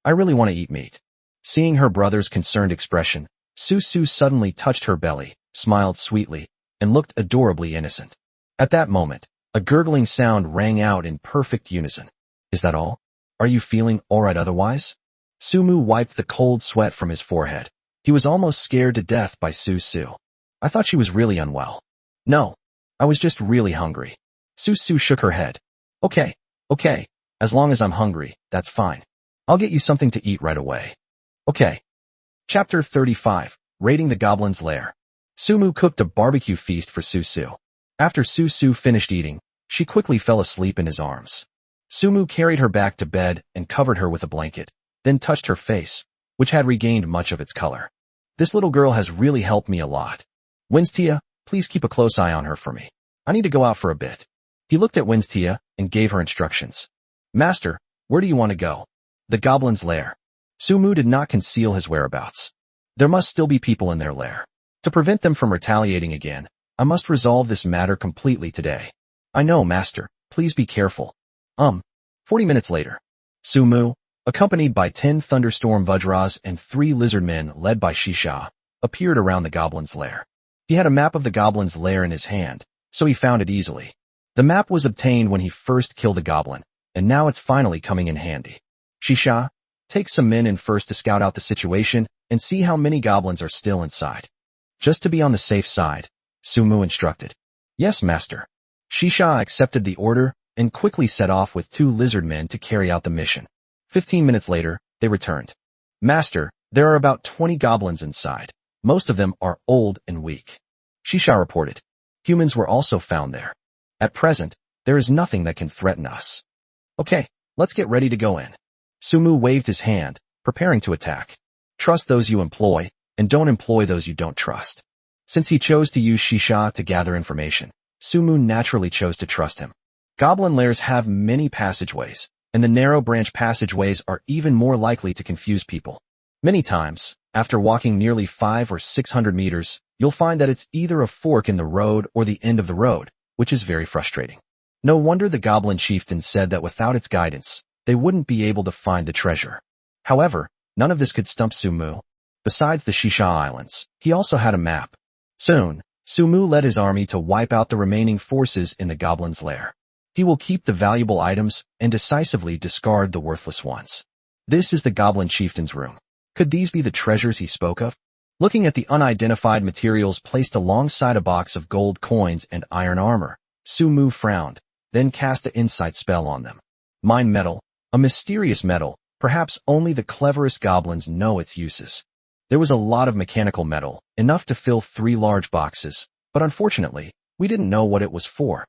Speaker 1: I really want to eat meat. Seeing her brother's concerned expression, Susu suddenly touched her belly, smiled sweetly, and looked adorably innocent. At that moment, a gurgling sound rang out in perfect unison. Is that all? Are you feeling alright otherwise? Sumu wiped the cold sweat from his forehead. He was almost scared to death by Susu. I thought she was really unwell. No, I was just really hungry. Susu shook her head. Okay, as long as I'm hungry, that's fine. I'll get you something to eat right away. Okay. Chapter 35, Raiding the Goblin's Lair. Sumu cooked a barbecue feast for Susu. After Susu finished eating, she quickly fell asleep in his arms. Sumu carried her back to bed and covered her with a blanket, then touched her face, which had regained much of its color. This little girl has really helped me a lot. Winstia, please keep a close eye on her for me. I need to go out for a bit. He looked at Winstia and gave her instructions. Master, where do you want to go? The goblin's lair. Sumu did not conceal his whereabouts. There must still be people in their lair. To prevent them from retaliating again, I must resolve this matter completely today. I know, Master. Please be careful. 40 minutes later. Sumu, accompanied by 10 thunderstorm Vajras and 3 lizard men led by Shisha, appeared around the goblin's lair. He had a map of the goblin's lair in his hand, so he found it easily. The map was obtained when he first killed a goblin, and now it's finally coming in handy. Shisha, take some men in first to scout out the situation and see how many goblins are still inside. Just to be on the safe side, Sumu instructed. Yes, Master. Shisha accepted the order and quickly set off with 2 lizard men to carry out the mission. 15 minutes later, they returned. Master, there are about 20 goblins inside. Most of them are old and weak. Shisha reported. Humans were also found there. At present, there is nothing that can threaten us. Okay, let's get ready to go in. Sumu waved his hand, preparing to attack. Trust those you employ, and don't employ those you don't trust. Since he chose to use Shisha to gather information, Sumu naturally chose to trust him. Goblin lairs have many passageways, and the narrow branch passageways are even more likely to confuse people. Many times, after walking nearly 500 or 600 meters, you'll find that it's either a fork in the road or the end of the road, which is very frustrating. No wonder the Goblin Chieftain said that without its guidance, they wouldn't be able to find the treasure. However, none of this could stump Sumu. Besides the Shisha Islands, he also had a map. Soon, Sumu led his army to wipe out the remaining forces in the Goblin's lair. He will keep the valuable items and decisively discard the worthless ones. This is the Goblin Chieftain's room. Could these be the treasures he spoke of? Looking at the unidentified materials placed alongside a box of gold coins and iron armor, Sumu frowned, then cast an insight spell on them. Mine metal, a mysterious metal, perhaps only the cleverest goblins know its uses. There was a lot of mechanical metal, enough to fill 3 large boxes, but unfortunately, we didn't know what it was for.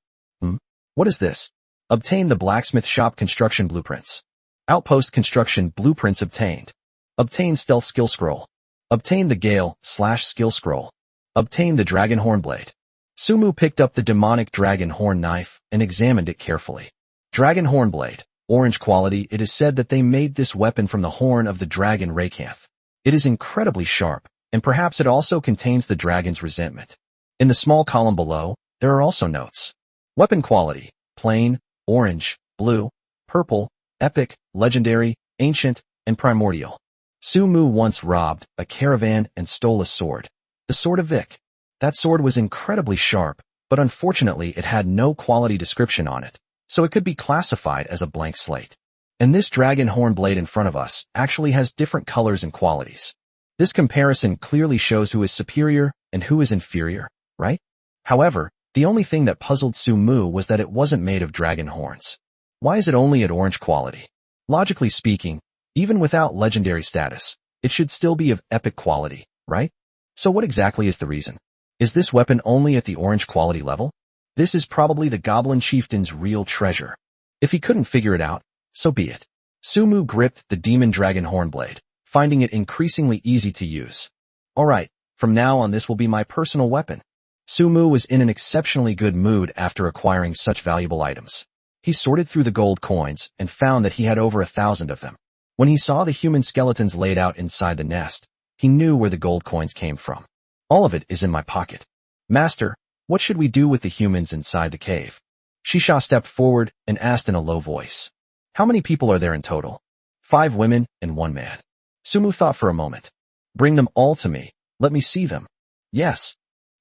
Speaker 1: What is this? Obtain the blacksmith shop construction blueprints. Outpost construction blueprints obtained. Obtain stealth skill scroll. Obtain the Gale/skill scroll. Obtain the dragon horn blade. Sumu picked up the demonic dragon horn knife and examined it carefully. Dragon horn blade, orange quality. It is said that they made this weapon from the horn of the dragon Rakanth. It is incredibly sharp, and perhaps it also contains the dragon's resentment. In the small column below, there are also notes. Weapon quality, plain, orange, blue, purple, epic, legendary, ancient, and primordial. Sumu once robbed a caravan and stole a sword. The Sword of Vic. That sword was incredibly sharp, but unfortunately it had no quality description on it, so it could be classified as a blank slate. And this dragon horn blade in front of us actually has different colors and qualities. This comparison clearly shows who is superior and who is inferior, right? However, the only thing that puzzled Sumu was that it wasn't made of dragon horns. Why is it only at orange quality? Logically speaking, even without legendary status, it should still be of epic quality, right? So what exactly is the reason? Is this weapon only at the orange quality level? This is probably the Goblin Chieftain's real treasure. If he couldn't figure it out, so be it. Sumu gripped the demon dragon horn blade, finding it increasingly easy to use. Alright, from now on this will be my personal weapon. Sumu was in an exceptionally good mood after acquiring such valuable items. He sorted through the gold coins and found that he had over 1,000 of them. When he saw the human skeletons laid out inside the nest, he knew where the gold coins came from. All of it is in my pocket. Master, what should we do with the humans inside the cave? Shisha stepped forward and asked in a low voice. How many people are there in total? 5 women and 1 man. Sumu thought for a moment. Bring them all to me. Let me see them. Yes.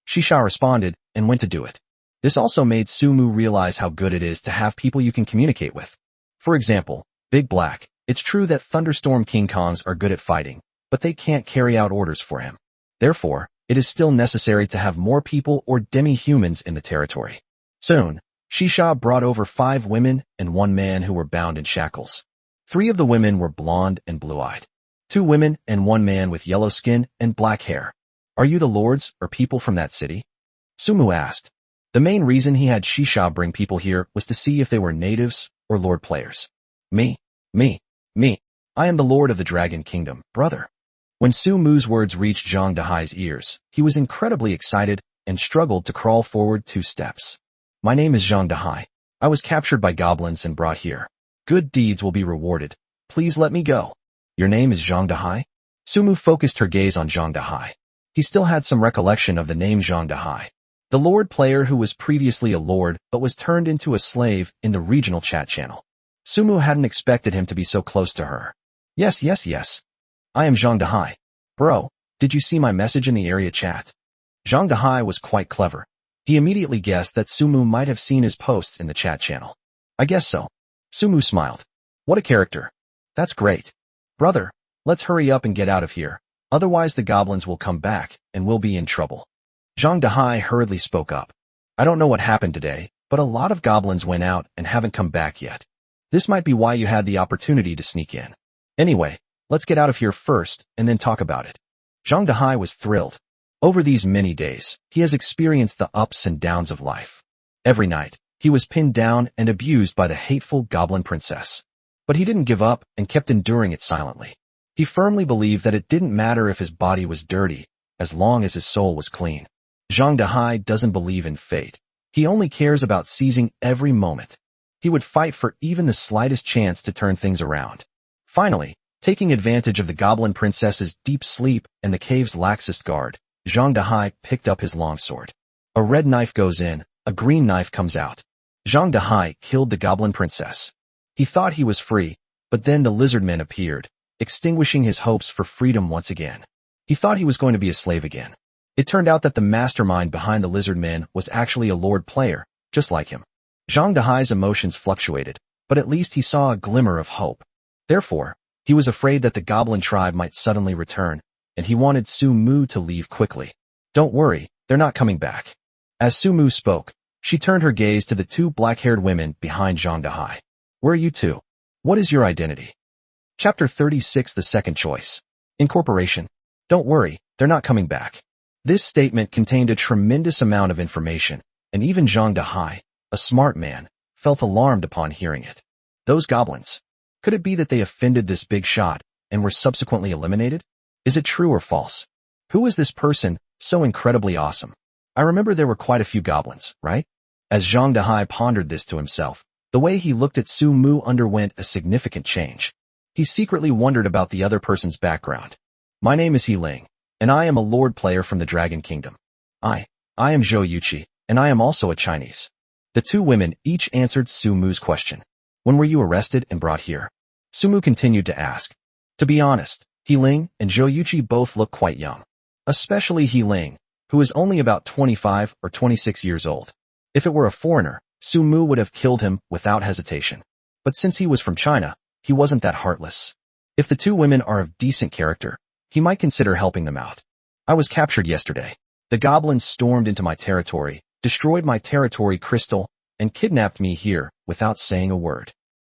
Speaker 1: Shisha responded and went to do it. This also made Sumu realize how good it is to have people you can communicate with. For example, Big Black. It's true that Thunderstorm King Kongs are good at fighting, but they can't carry out orders for him. Therefore, it is still necessary to have more people or demi-humans in the territory. Soon, Shisha brought over 5 women and 1 man who were bound in shackles. 3 of the women were blonde and blue-eyed. 2 women and 1 man with yellow skin and black hair. Are you the lords or people from that city? Sumu asked. The main reason he had Shisha bring people here was to see if they were natives or lord players. Me. I am the lord of the Dragon Kingdom, brother. When Sumu's words reached Zhang Dahai's ears, he was incredibly excited and struggled to crawl forward 2 steps. My name is Zhang Dahai. I was captured by goblins and brought here. Good deeds will be rewarded. Please let me go. Your name is Zhang Dahai? Sumu focused her gaze on Zhang Dahai. He still had some recollection of the name Zhang Dahai, the lord player who was previously a lord but was turned into a slave in the regional chat channel. Sumu hadn't expected him to be so close to her. Yes. I am Zhang Dahai. Bro, did you see my message in the area chat? Zhang Dahai was quite clever. He immediately guessed that Sumu might have seen his posts in the chat channel. I guess so. Sumu smiled. What a character. That's great. Brother, let's hurry up and get out of here. Otherwise the goblins will come back and we'll be in trouble. Zhang Dahai hurriedly spoke up. I don't know what happened today, but a lot of goblins went out and haven't come back yet. This might be why you had the opportunity to sneak in. Anyway, Let's get out of here first and then talk about it. Zhang Dehai was thrilled. Over these many days, he has experienced the ups and downs of life. Every night, he was pinned down and abused by the hateful goblin princess. But he didn't give up and kept enduring it silently. He firmly believed that it didn't matter if his body was dirty, as long as his soul was clean. Zhang Dehai doesn't believe in fate. He only cares about seizing every moment. He would fight for even the slightest chance to turn things around. Finally, taking advantage of the goblin princess's deep sleep and the cave's laxest guard, Zhang Dehai picked up his longsword. A red knife goes in, a green knife comes out. Zhang Dehai killed the goblin princess. He thought he was free, but then the lizard men appeared, extinguishing his hopes for freedom once again. He thought he was going to be a slave again. It turned out that the mastermind behind the lizard men was actually a lord player, just like him. Zhang Dehai's emotions fluctuated, but at least he saw a glimmer of hope. Therefore, he was afraid that the goblin tribe might suddenly return, and he wanted Su Mu to leave quickly. Don't worry, they're not coming back. As Su Mu spoke, she turned her gaze to the two black-haired women behind Zhang Dehai. Where are you two? What is your identity? Chapter 36 The Second Choice. Incorporation. Don't worry, they're not coming back. This statement contained a tremendous amount of information, and even Zhang Dehai, a smart man, felt alarmed upon hearing it. Those goblins. Could it be that they offended this big shot and were subsequently eliminated? Is it true or false? Who is this person, so incredibly awesome? I remember there were quite a few goblins, right? As Zhang Dehai pondered this to himself, the way he looked at Su Mu underwent a significant change. He secretly wondered about the other person's background. My name is He Ling, and I am a lord player from the Dragon Kingdom. I am Zhou Yuqi, and I am also a Chinese. The two women each answered Su Mu's question. When were you arrested and brought here? Su Mu continued to ask. To be honest, He Ling and Zhou Yuqi both look quite young. Especially He Ling, who is only about 25 or 26 years old. If it were a foreigner, Su Mu would have killed him without hesitation. But since he was from China, he wasn't that heartless. If the two women are of decent character, he might consider helping them out. I was captured yesterday. The goblins stormed into my territory, destroyed my territory crystal, and kidnapped me here without saying a word.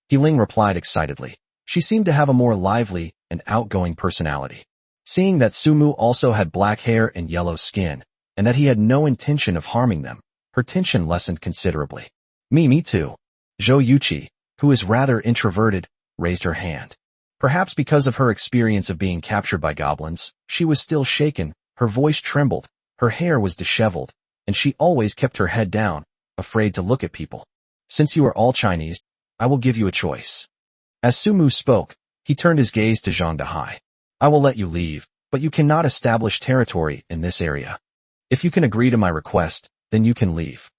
Speaker 1: He Ling replied excitedly. She seemed to have a more lively and outgoing personality. Seeing that Su Mu also had black hair and yellow skin, and that he had no intention of harming them, her tension lessened considerably. Me too. Zhou Yuqi, who is rather introverted, raised her hand. Perhaps because of her experience of being captured by goblins, she was still shaken, her voice trembled, her hair was disheveled, and she always kept her head down, afraid to look at people. Since you are all Chinese, I will give you a choice. As Su Mu spoke, he turned his gaze to Zhang Dehai. I will let you leave, but you cannot establish territory in this area. If you can agree to my request, then you can leave.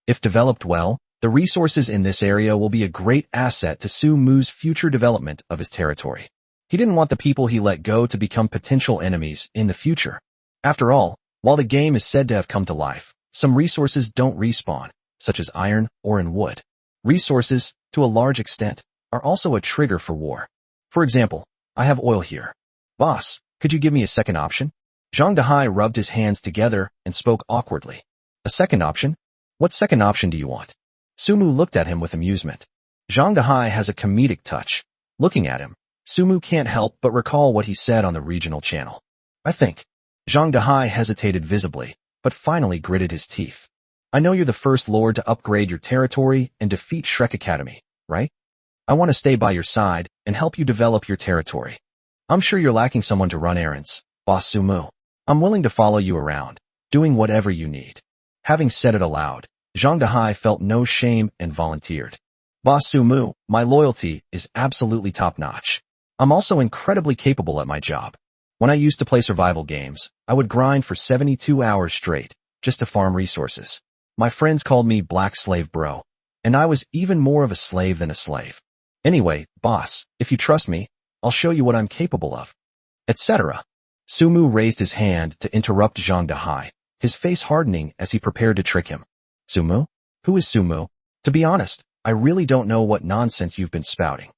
Speaker 1: If developed well, the resources in this area will be a great asset to Su Mu's future development of his territory. He didn't want the people he let go to become potential enemies in the future. After all, while the game is said to have come to life, some resources don't respawn, such as iron or in wood. Resources, to a large extent, are also a trigger for war. For example, I have oil here. Boss, could you give me a second option? Zhang Dehai rubbed his hands together and spoke awkwardly. A second option? What second option do you want? Su Mu looked at him with amusement. Zhang Dehai has a comedic touch. Looking at him, Su Mu can't help but recall what he said on the regional channel. I think. Zhang Dehai hesitated visibly, but finally gritted his teeth. I know you're the first lord to upgrade your territory and defeat Shrek Academy, right? I want to stay by your side and help you develop your territory. I'm sure you're lacking someone to run errands, Boss Su Mu. I'm willing to follow you around, doing whatever you need. Having said it aloud, Zhang Dehai felt no shame and volunteered. Boss Su Mu, my loyalty is absolutely top-notch. I'm also incredibly capable at my job. When I used to play survival games, I would grind for 72 hours straight, just to farm resources. My friends called me Black Slave Bro, and I was even more of a slave than a slave. Anyway, boss, if you trust me, I'll show you what I'm capable of. Etc. Su Mu raised his hand to interrupt Zhang Dehai, his face hardening as he prepared to trick him. Su Mu? Who is Su Mu? To be honest, I really don't know what nonsense you've been spouting.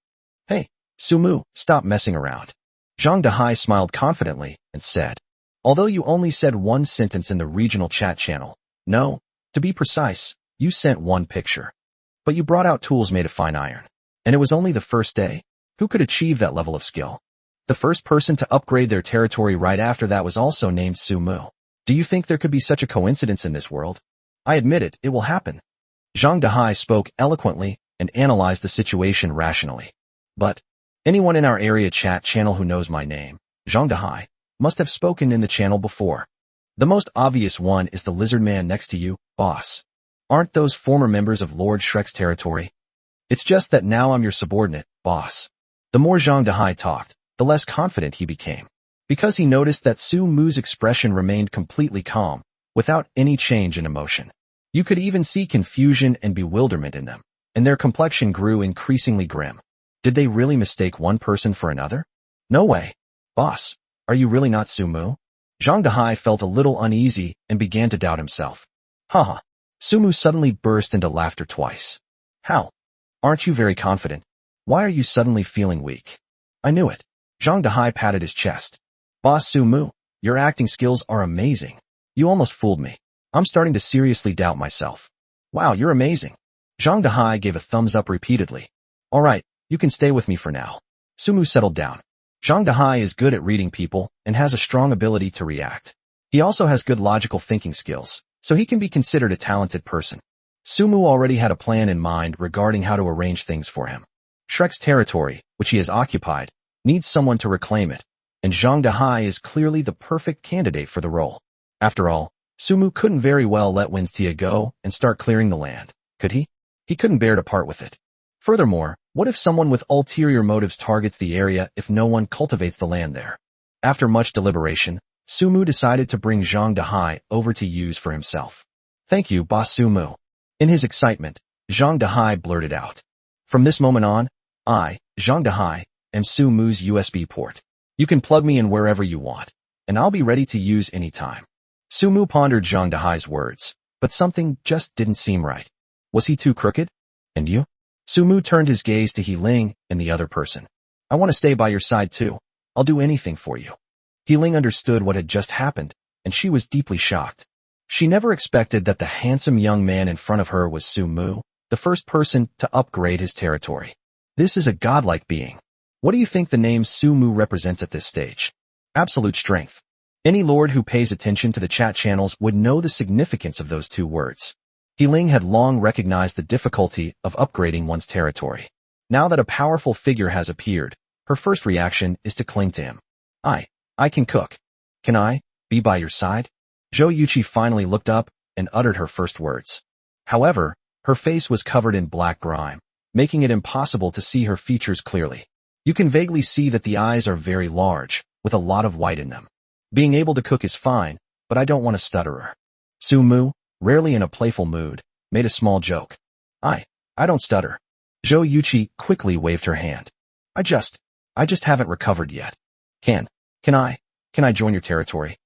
Speaker 1: Hey, Su Mu, stop messing around. Zhang Dehai smiled confidently and said, although you only said one sentence in the regional chat channel, no, to be precise, you sent one picture. But you brought out tools made of fine iron. And it was only the first day. Who could achieve that level of skill? The first person to upgrade their territory right after that was also named Sumu. Do you think there could be such a coincidence in this world? I admit it, it will happen. Zhang Dehai spoke eloquently and analyzed the situation rationally. But anyone in our area chat channel who knows my name, Zhang Dehai, must have spoken in the channel before. The most obvious one is the lizard man next to you, boss. Aren't those former members of Lord Shrek's territory? It's just that now I'm your subordinate, boss. The more Zhang Dehai talked, the less confident he became. Because he noticed that Su Mu's expression remained completely calm, without any change in emotion. You could even see confusion and bewilderment in them, and their complexion grew increasingly grim. Did they really mistake one person for another? No way. Boss, are you really not Su Mu? Zhang Dehai felt a little uneasy and began to doubt himself. Haha. Su Mu suddenly burst into laughter twice. How? Aren't you very confident? Why are you suddenly feeling weak? I knew it. Zhang Dehai patted his chest. Boss Su Mu, your acting skills are amazing. You almost fooled me. I'm starting to seriously doubt myself. Wow, you're amazing. Zhang Dehai gave a thumbs up repeatedly. All right, you can stay with me for now. Su Mu settled down. Zhang Dehai is good at reading people and has a strong ability to react. He also has good logical thinking skills, so he can be considered a talented person. Su Mu already had a plan in mind regarding how to arrange things for him. Shrek's territory, which he has occupied, needs someone to reclaim it, and Zhang Dehai is clearly the perfect candidate for the role. After all, Su Mu couldn't very well let Winstia go and start clearing the land, could he? He couldn't bear to part with it. Furthermore, what if someone with ulterior motives targets the area if no one cultivates the land there? After much deliberation, Su Mu decided to bring Zhang Dehai over to use for himself. Thank you, Boss Su Mu. In his excitement, Zhang Dehai blurted out. From this moment on, I, Zhang Dehai, am Su Mu's USB port. You can plug me in wherever you want, and I'll be ready to use any time. Su Mu pondered Zhang Dehai's words, but something just didn't seem right. Was he too crooked? And you? Su Mu turned his gaze to He Ling and the other person. I want to stay by your side too. I'll do anything for you. He Ling understood what had just happened, and she was deeply shocked. She never expected that the handsome young man in front of her was Su Mu, the first person to upgrade his territory. This is a godlike being. What do you think the name Su Mu represents at this stage? Absolute strength. Any lord who pays attention to the chat channels would know the significance of those two words. He Ling had long recognized the difficulty of upgrading one's territory. Now that a powerful figure has appeared, her first reaction is to cling to him. I can cook. Can I be by your side? Zhou Yuqi finally looked up and uttered her first words. However, her face was covered in black grime, making it impossible to see her features clearly. You can vaguely see that the eyes are very large, with a lot of white in them. Being able to cook is fine, but I don't want a stutterer. Su Mu, rarely in a playful mood, made a small joke. I don't stutter. Zhou Yuqi quickly waved her hand. I just haven't recovered yet. Can I join your territory?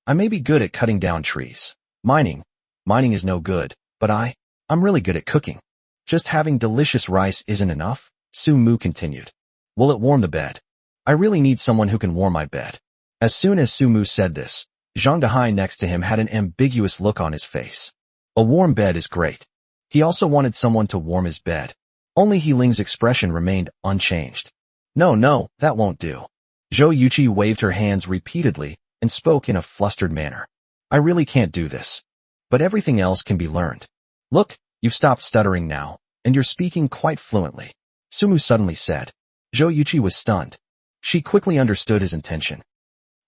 Speaker 1: I may be good at cutting down trees. Mining is no good, but I'm really good at cooking. Just having delicious rice isn't enough, Su Mu continued. Will it warm the bed? I really need someone who can warm my bed. As soon as Su Mu said this, Zhang Dehai next to him had an ambiguous look on his face. A warm bed is great. He also wanted someone to warm his bed. Only He Ling's expression remained unchanged. No, that won't do. Zhou Yuqi waved her hands repeatedly and spoke in a flustered manner. I really can't do this. But everything else can be learned. Look, you've stopped stuttering now, and you're speaking quite fluently, Su Mu suddenly said. Zhou Yuqi was stunned. She quickly understood his intention.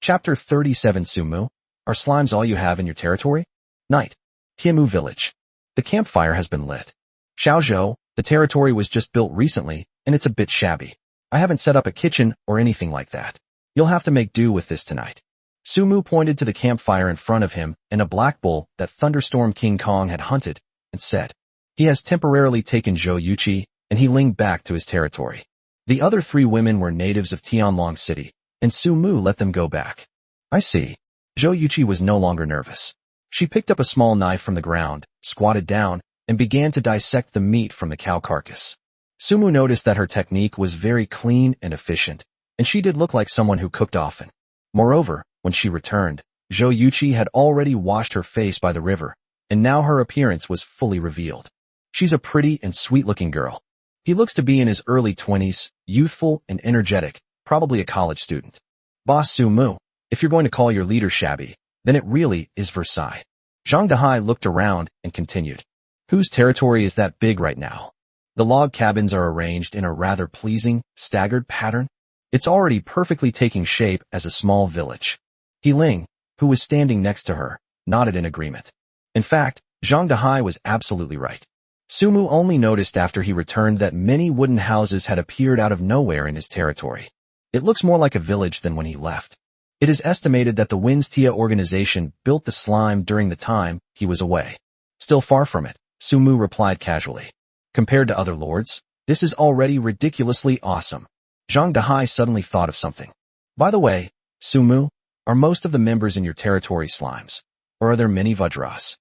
Speaker 1: Chapter 37 Su Mu, are slimes all you have in your territory? Night. Tiamu Village. The campfire has been lit. Xiaozhou, the territory was just built recently, and it's a bit shabby. I haven't set up a kitchen or anything like that. You'll have to make do with this tonight. Su Mu pointed to the campfire in front of him and a black bull that Thunderstorm King Kong had hunted, and said, he has temporarily taken Zhou Yuqi, and He Ling back to his territory. The other 3 women were natives of Tianlong City, and Su Mu let them go back. I see. Zhou Yuqi was no longer nervous. She picked up a small knife from the ground, squatted down, and began to dissect the meat from the cow carcass. Su Mu noticed that her technique was very clean and efficient, and she did look like someone who cooked often. Moreover, when she returned, Zhou Yuqi had already washed her face by the river, and now her appearance was fully revealed. She's a pretty and sweet-looking girl. He looks to be in his early 20s, youthful and energetic, probably a college student. Boss Sumu, if you're going to call your leader shabby, then it really is Versailles. Zhang Dehai looked around and continued. Whose territory is that big right now? The log cabins are arranged in a rather pleasing, staggered pattern. It's already perfectly taking shape as a small village. He Ling, who was standing next to her, nodded in agreement. In fact, Zhang Dehai was absolutely right. Sumu only noticed after he returned that many wooden houses had appeared out of nowhere in his territory. It looks more like a village than when he left. It is estimated that the Winstia organization built the slime during the time he was away. Still far from it, Sumu replied casually. Compared to other lords, this is already ridiculously awesome. Zhang Dehai suddenly thought of something. By the way, Sumu, are most of the members in your territory slimes? Or are there many Vajras?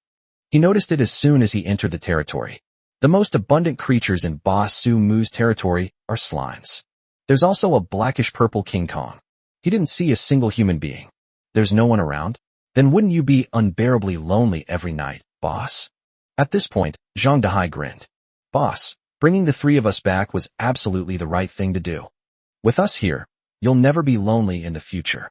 Speaker 1: He noticed it as soon as he entered the territory. The most abundant creatures in Boss Sumu's territory are slimes. There's also a blackish-purple King Kong. He didn't see a single human being. There's no one around? Then wouldn't you be unbearably lonely every night, boss? At this point, Zhang Dehai grinned. Boss, bringing the three of us back was absolutely the right thing to do. With us here, you'll never be lonely in the future.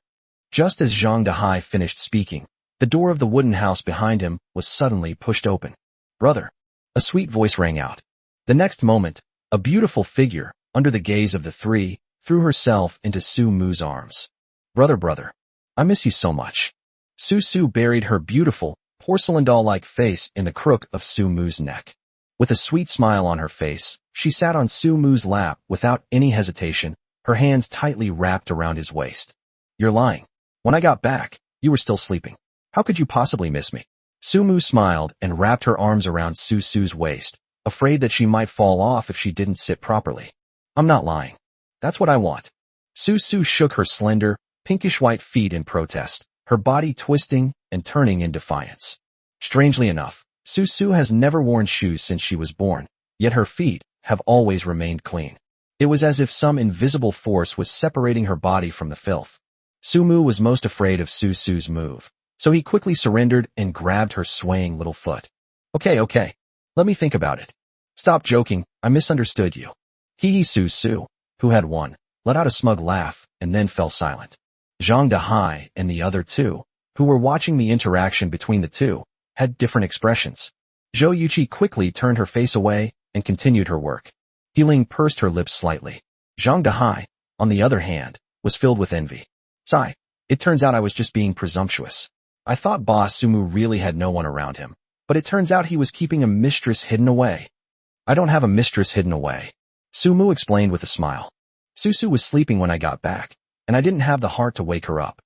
Speaker 1: Just as Zhang Dehai finished speaking, the door of the wooden house behind him was suddenly pushed open. Brother, a sweet voice rang out. The next moment, a beautiful figure, under the gaze of the three, threw herself into Sumu's arms. Brother, I miss you so much. Su buried her beautiful, porcelain doll-like face in the crook of Sumu's neck. With a sweet smile on her face, she sat on Sumu's lap without any hesitation, her hands tightly wrapped around his waist. You're lying. When I got back, you were still sleeping. How could you possibly miss me? Sumu smiled and wrapped her arms around Su's waist, afraid that she might fall off if she didn't sit properly. I'm not lying. That's what I want. Su shook her slender, pinkish-white feet in protest, her body twisting and turning in defiance. Strangely enough, Su has never worn shoes since she was born, yet her feet have always remained clean. It was as if some invisible force was separating her body from the filth. Sumu was most afraid of Su's move, so he quickly surrendered and grabbed her swaying little foot. Okay, let me think about it. Stop joking, I misunderstood you. Su, who had won, let out a smug laugh and then fell silent. Zhang Dehai and the other two, who were watching the interaction between the two, had different expressions. Zhou Yuqi quickly turned her face away and continued her work. Healing pursed her lips slightly. Zhang Dehai, on the other hand, was filled with envy. Sigh, it turns out I was just being presumptuous. I thought Boss Sumu really had no one around him, but it turns out he was keeping a mistress hidden away. I don't have a mistress hidden away, Sumu explained with a smile. Su was sleeping when I got back, and I didn't have the heart to wake her up.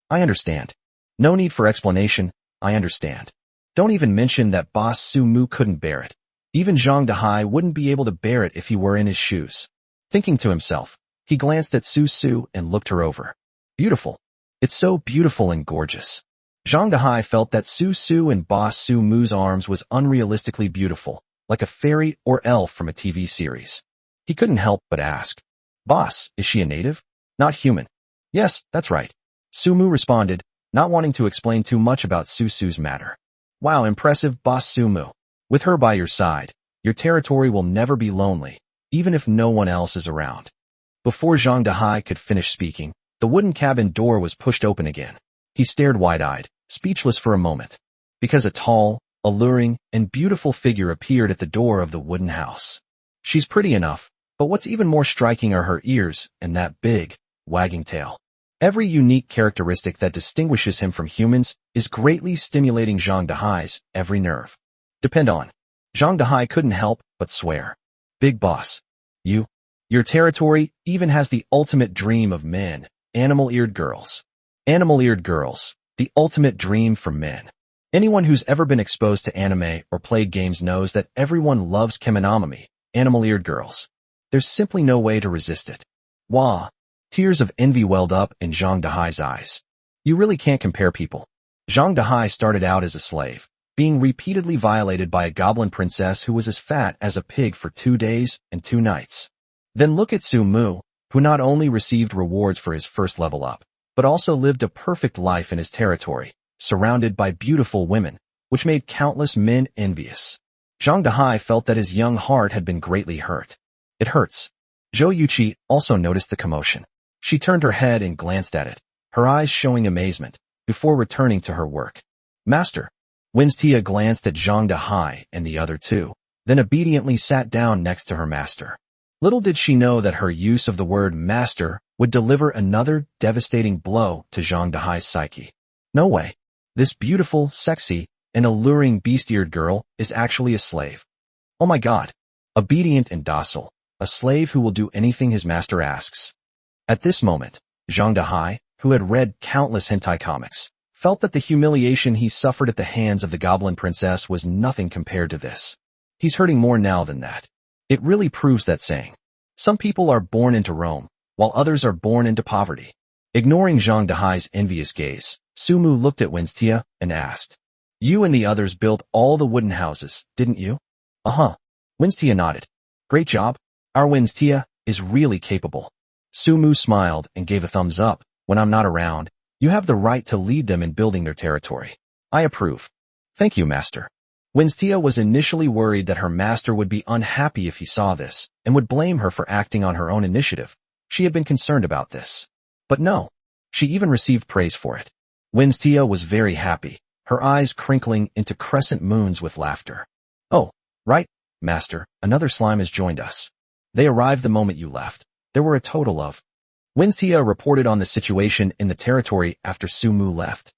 Speaker 1: I understand. No need for explanation, I understand. Don't even mention that Boss Sumu couldn't bear it. Even Zhang Dehai wouldn't be able to bear it if he were in his shoes. Thinking to himself, he glanced at Su and looked her over. Beautiful. It's so beautiful and gorgeous. Zhang Dehai felt that Su in Boss Sumu's arms was unrealistically beautiful, like a fairy or elf from a TV series. He couldn't help but ask, Boss, is she a native? Not human. Yes, that's right. Sumu responded, not wanting to explain too much about Su's matter. Wow, impressive, Boss Sumu. With her by your side, your territory will never be lonely, even if no one else is around. Before Zhang Dehai could finish speaking, the wooden cabin door was pushed open again. He stared wide-eyed, speechless for a moment, because a tall, alluring, and beautiful figure appeared at the door of the wooden house. She's pretty enough, but what's even more striking are her ears and that big, wagging tail. Every unique characteristic that distinguishes him from humans is greatly stimulating Zhang Dehai's every nerve. Depend on. Zhang Dehai couldn't help but swear. Big boss. Your territory even has the ultimate dream of men, animal-eared girls. Animal-eared girls, the ultimate dream for men. Anyone who's ever been exposed to anime or played games knows that everyone loves kemonomy, animal-eared girls. There's simply no way to resist it. Wah! Tears of envy welled up in Zhang Dehai's eyes. You really can't compare people. Zhang Dehai started out as a slave, being repeatedly violated by a goblin princess who was as fat as a pig for 2 days and 2 nights. Then look at Sumu, who not only received rewards for his first level up, but also lived a perfect life in his territory, surrounded by beautiful women, which made countless men envious. Zhang Dehai felt that his young heart had been greatly hurt. It hurts. Zhou Yuqi also noticed the commotion. She turned her head and glanced at it, her eyes showing amazement, before returning to her work. Master. Winstia glanced at Zhang Dahai and the other two, then obediently sat down next to her master. Little did she know that her use of the word master would deliver another devastating blow to Zhang Dahai's psyche. No way. This beautiful, sexy, and alluring beast-eared girl is actually a slave. Oh my god. Obedient and docile, a slave who will do anything his master asks. At this moment, Zhang Dahai, who had read countless hentai comics, felt that the humiliation he suffered at the hands of the Goblin Princess was nothing compared to this. He's hurting more now than that. It really proves that saying. Some people are born into Rome, while others are born into poverty. Ignoring Zhang Dahai's envious gaze, Sumu looked at Winstia and asked, "You and the others built all the wooden houses, didn't you?" "Uh-huh." Winstia nodded. "Great job. Our Winstia is really capable." Sumu smiled and gave a thumbs up. "When I'm not around, you have the right to lead them in building their territory. I approve." "Thank you, master." Winstia was initially worried that her master would be unhappy if he saw this, and would blame her for acting on her own initiative. She had been concerned about this. But no. She even received praise for it. Winstia was very happy, her eyes crinkling into crescent moons with laughter. "Oh, right, master, another slime has joined us. They arrived the moment you left. There were a total of..." Winstia reported on the situation in the territory after Sumu left.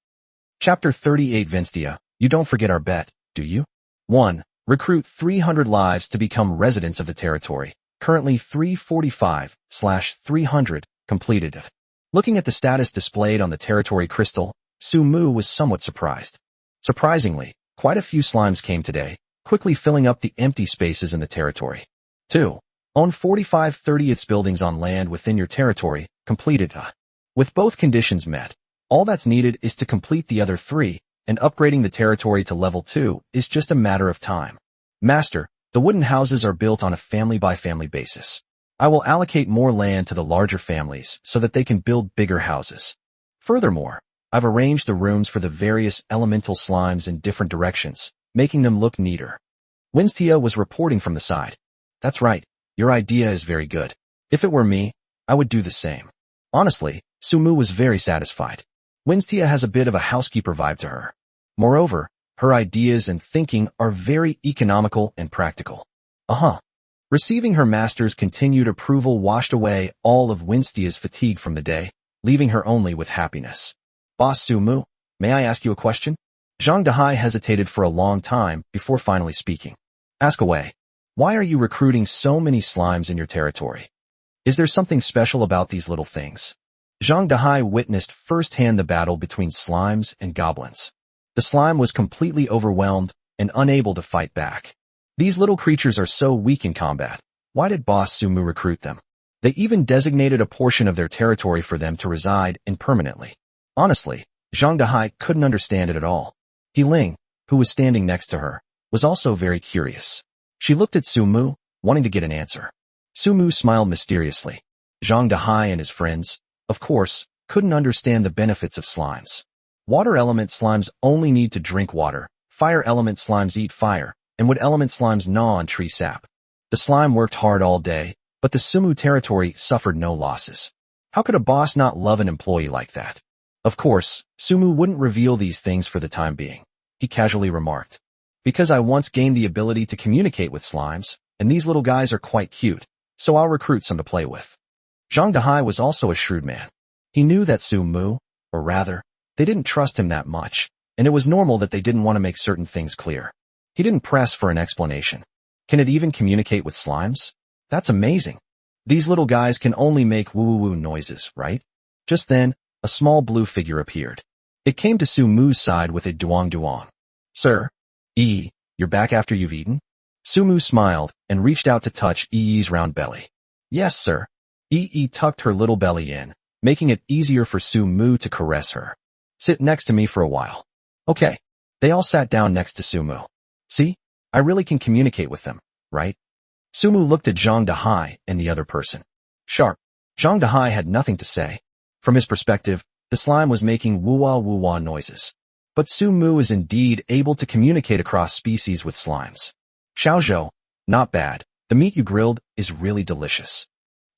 Speaker 1: Chapter 38. Winstia, you don't forget our bet, do you? 1. Recruit 300 lives to become residents of the territory. Currently 345/300 completed it. Looking at the status displayed on the territory crystal, Sumu was somewhat surprised. Surprisingly, quite a few slimes came today, quickly filling up the empty spaces in the territory. 2. Own 45/30ths buildings on land within your territory, completed. With both conditions met, all that's needed is to complete the other 3, and upgrading the territory to level 2 is just a matter of time. Master, the wooden houses are built on a family-by-family basis. I will allocate more land to the larger families so that they can build bigger houses. Furthermore, I've arranged the rooms for the various elemental slimes in different directions, making them look neater. Winstia was reporting from the side. That's right, your idea is very good. If it were me, I would do the same. Honestly, Sumu was very satisfied. Winstia has a bit of a housekeeper vibe to her. Moreover, her ideas and thinking are very economical and practical. Receiving her master's continued approval washed away all of Winstia's fatigue from the day, leaving her only with happiness. Boss Sumu, may I ask you a question? Zhang Dahai hesitated for a long time before finally speaking. Ask away. Why are you recruiting so many slimes in your territory? Is there something special about these little things? Zhang Dahai witnessed firsthand the battle between slimes and goblins. The slime was completely overwhelmed and unable to fight back. These little creatures are so weak in combat. Why did Boss Sumu recruit them? They even designated a portion of their territory for them to reside in permanently. Honestly, Zhang Dahai couldn't understand it at all. He Ling, who was standing next to her, was also very curious. She looked at Sumu, wanting to get an answer. Sumu smiled mysteriously. Zhang Dahai and his friends, of course, couldn't understand the benefits of slimes. Water element slimes only need to drink water, fire element slimes eat fire, and wood element slimes gnaw on tree sap. The slime worked hard all day, but the Sumu territory suffered no losses. How could a boss not love an employee like that? Of course, Sumu wouldn't reveal these things for the time being. He casually remarked, "Because I once gained the ability to communicate with slimes, and these little guys are quite cute, so I'll recruit some to play with." Zhang Dahai was also a shrewd man. He knew that Sumu, or rather, they didn't trust him that much, and it was normal that they didn't want to make certain things clear. He didn't press for an explanation. Can it even communicate with slimes? That's amazing. These little guys can only make woo-woo-woo noises, right? Just then, a small blue figure appeared. It came to Sumu's side with a duong-duong. "Sir, you're back after you've eaten?" Sumu smiled and reached out to touch Yi's round belly. "Yes, sir." Yi tucked her little belly in, making it easier for Sumu to caress her. "Sit next to me for a while." Okay. They all sat down next to Sumu. "See? I really can communicate with them, right?" Sumu looked at Zhang Dahai and the other person. Sharp. Zhang Dahai had nothing to say. From his perspective, the slime was making woo-wah noises. But Sumu is indeed able to communicate across species with slimes. "Xiaozhou, not bad. The meat you grilled is really delicious."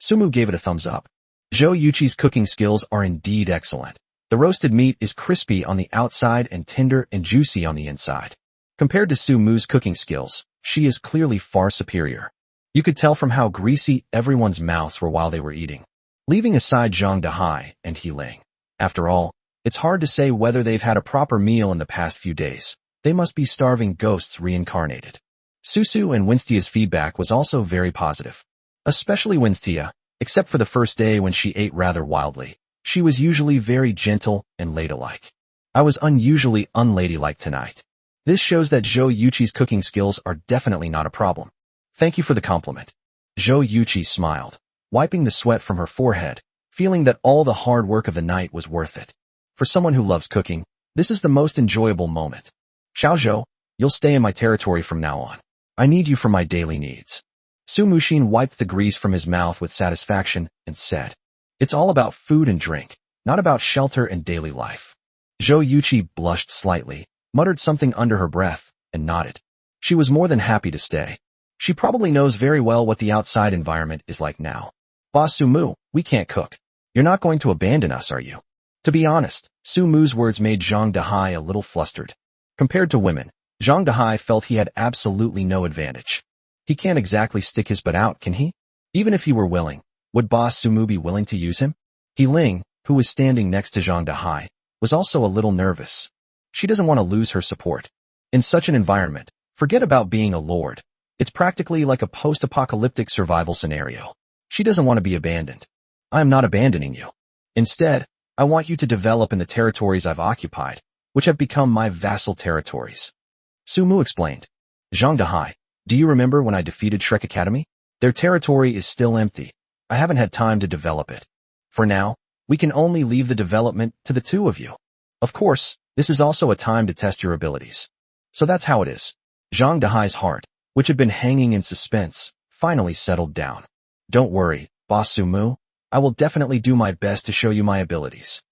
Speaker 1: Sumu gave it a thumbs up. Zhou Yuqi's cooking skills are indeed excellent. The roasted meat is crispy on the outside and tender and juicy on the inside. Compared to Su Mu's cooking skills, she is clearly far superior. You could tell from how greasy everyone's mouths were while they were eating. Leaving aside Zhang Dehai and He Ling. After all, it's hard to say whether they've had a proper meal in the past few days. They must be starving ghosts reincarnated. Susu and Winstia's feedback was also very positive. Especially Winstia, except for the first day when she ate rather wildly. She was usually very gentle and ladylike. I was unusually unladylike tonight. This shows that Zhou Yuqi's cooking skills are definitely not a problem. Thank you for the compliment. Zhou Yuqi smiled, wiping the sweat from her forehead, feeling that all the hard work of the night was worth it. For someone who loves cooking, this is the most enjoyable moment. Xiao Zhou, you'll stay in my territory from now on. I need you for my daily needs. Su Muxin wiped the grease from his mouth with satisfaction and said, "It's all about food and drink, not about shelter and daily life." Zhou Yuqi blushed slightly, muttered something under her breath, and nodded. She was more than happy to stay. She probably knows very well what the outside environment is like now. Boss Su Mu, we can't cook. You're not going to abandon us, are you? To be honest, Su Mu's words made Zhang Dehai a little flustered. Compared to women, Zhang Dehai felt he had absolutely no advantage. He can't exactly stick his butt out, can he? Even if he were willing, would Boss Su Mu be willing to use him? He Ling, who was standing next to Zhang Dehai, was also a little nervous. She doesn't want to lose her support. In such an environment, forget about being a lord. It's practically like a post-apocalyptic survival scenario. She doesn't want to be abandoned. I am not abandoning you. Instead, I want you to develop in the territories I've occupied, which have become my vassal territories. Su Mu explained. Zhang Dehai, do you remember when I defeated Shrek Academy? Their territory is still empty. I haven't had time to develop it. For now, we can only leave the development to the two of you. Of course, this is also a time to test your abilities. So that's how it is. Zhang Dehai's heart, which had been hanging in suspense, finally settled down. Don't worry, Boss Su Mu. I will definitely do my best to show you my abilities.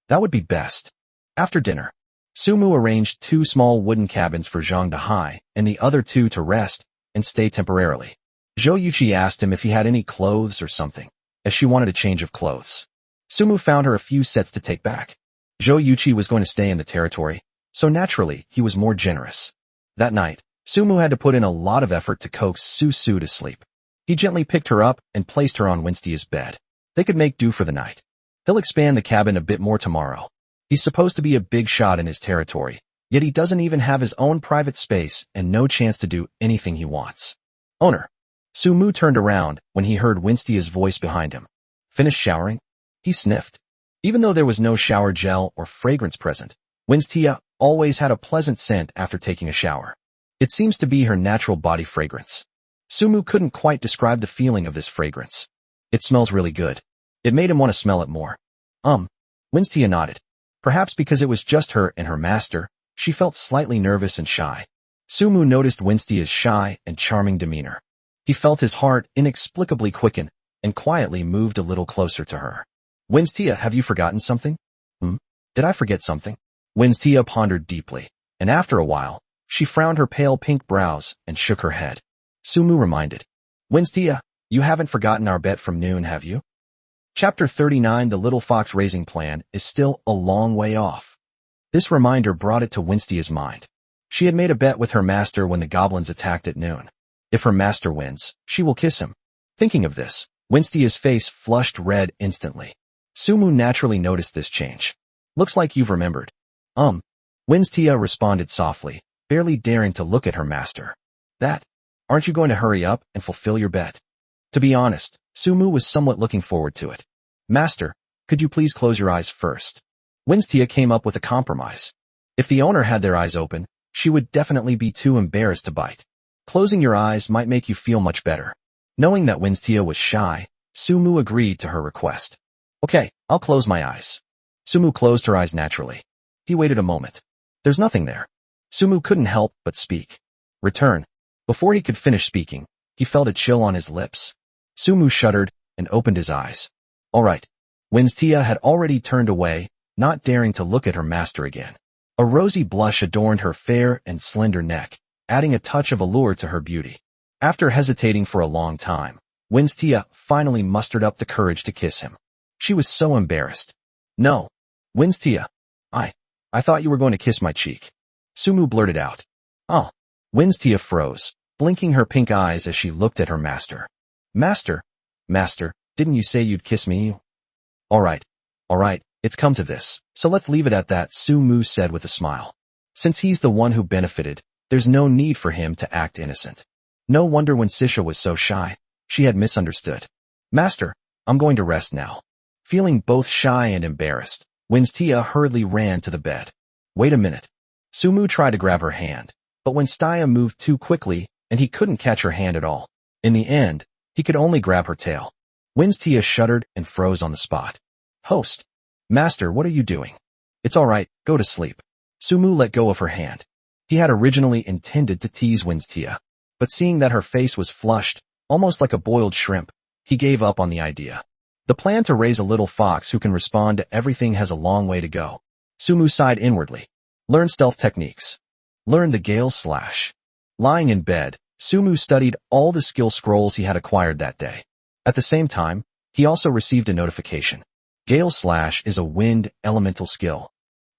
Speaker 1: That would be best. After dinner, Su Mu arranged 2 small wooden cabins for Zhang Dehai and the other 2 to rest and stay temporarily. Zhou Yuqi asked him if he had any clothes or something, as she wanted a change of clothes. Su Mu found her a few sets to take back. Zhou Yuqi was going to stay in the territory, so naturally he was more generous. That night, Su Mu had to put in a lot of effort to coax Su Su to sleep. He gently picked her up and placed her on Winstia's bed. They could make do for the night. He'll expand the cabin a bit more tomorrow. He's supposed to be a big shot in his territory, yet he doesn't even have his own private space and no chance to do anything he wants. Owner. Su Mu turned around when he heard Winstia's voice behind him. Finished showering? He sniffed. Even though there was no shower gel or fragrance present, Winstia always had a pleasant scent after taking a shower. It seems to be her natural body fragrance. Su Mu couldn't quite describe the feeling of this fragrance. It smells really good. It made him want to smell it more. Winstia nodded. Perhaps because it was just her and her master, she felt slightly nervous and shy. Su Mu noticed Winstia's shy and charming demeanor. He felt his heart inexplicably quicken and quietly moved a little closer to her. Winstia, have you forgotten something? Did I forget something? Winstia pondered deeply, and after a while, she frowned her pale pink brows and shook her head. Su Mu reminded. Winstia, you haven't forgotten our bet from noon, have you? Chapter 39 The Little Fox Raising Plan is still a long way off. This reminder brought it to Winstia's mind. She had made a bet with her master when the goblins attacked at noon. If her master wins, she will kiss him. Thinking of this, Winstia's face flushed red instantly. Su Mu naturally noticed this change. Looks like you've remembered. Winstia responded softly, barely daring to look at her master. Aren't you going to hurry up and fulfill your bet? To be honest, Su Mu was somewhat looking forward to it. Master, could you please close your eyes first? Winstia came up with a compromise. If the owner had their eyes open, she would definitely be too embarrassed to bite. Closing your eyes might make you feel much better. Knowing that Winstia was shy, Su Mu agreed to her request. Okay, I'll close my eyes. Su Mu closed her eyes naturally. He waited a moment. There's nothing there. Su Mu couldn't help but speak. Return. Before he could finish speaking, he felt a chill on his lips. Su Mu shuddered and opened his eyes. All right. Winstia had already turned away, not daring to look at her master again. A rosy blush adorned her fair and slender neck, adding a touch of allure to her beauty. After hesitating for a long time, Winstia finally mustered up the courage to kiss him. She was so embarrassed. No. Winstia. I thought you were going to kiss my cheek. Sumu blurted out. Oh. Winstia froze, blinking her pink eyes as she looked at her master. Master, didn't you say you'd kiss me? All right, it's come to this, so let's leave it at that, Sumu said with a smile. Since he's the one who benefited, there's no need for him to act innocent. No wonder when Sisha was so shy, she had misunderstood. Master, I'm going to rest now. Feeling both shy and embarrassed, Winstia hurriedly ran to the bed. Wait a minute. Sumu tried to grab her hand, but Winstia moved too quickly, and he couldn't catch her hand at all. In the end, he could only grab her tail. Winstia shuddered and froze on the spot. Host. Master, what are you doing? It's all right, go to sleep. Sumu let go of her hand. He had originally intended to tease Winstia, but seeing that her face was flushed, almost like a boiled shrimp, he gave up on the idea. The plan to raise a little fox who can respond to everything has a long way to go. Sumu sighed inwardly. Learn stealth techniques. Learn the Gale Slash. Lying in bed, Sumu studied all the skill scrolls he had acquired that day. At the same time, he also received a notification. Gale Slash is a wind elemental skill.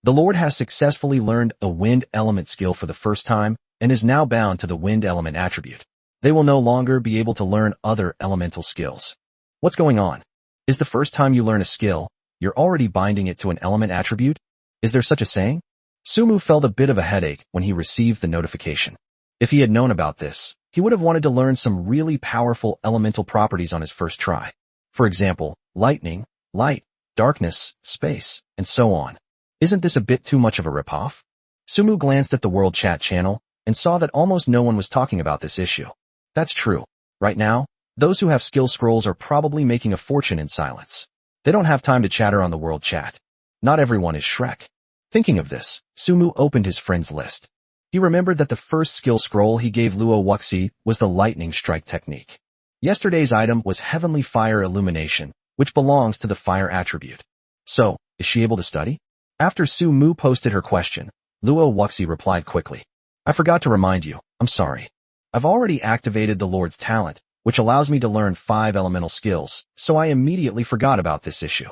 Speaker 1: The Lord has successfully learned a wind element skill for the first time and is now bound to the wind element attribute. They will no longer be able to learn other elemental skills. What's going on? Is the first time you learn a skill, you're already binding it to an element attribute? Is there such a saying? Sumu felt a bit of a headache when he received the notification. If he had known about this, he would have wanted to learn some really powerful elemental properties on his first try. For example, lightning, light, darkness, space, and so on. Isn't this a bit too much of a ripoff? Sumu glanced at the world chat channel and saw that almost no one was talking about this issue. That's true. Right now, those who have skill scrolls are probably making a fortune in silence. They don't have time to chatter on the world chat. Not everyone is Shrek. Thinking of this, Sumu opened his friends list. He remembered that the first skill scroll he gave Luo Wuxi was the lightning strike technique. Yesterday's item was heavenly fire illumination, which belongs to the fire attribute. So, is she able to study? After Sumu posted her question, Luo Wuxi replied quickly. I forgot to remind you, I'm sorry. I've already activated the Lord's talent, which allows me to learn 5 elemental skills, so I immediately forgot about this issue.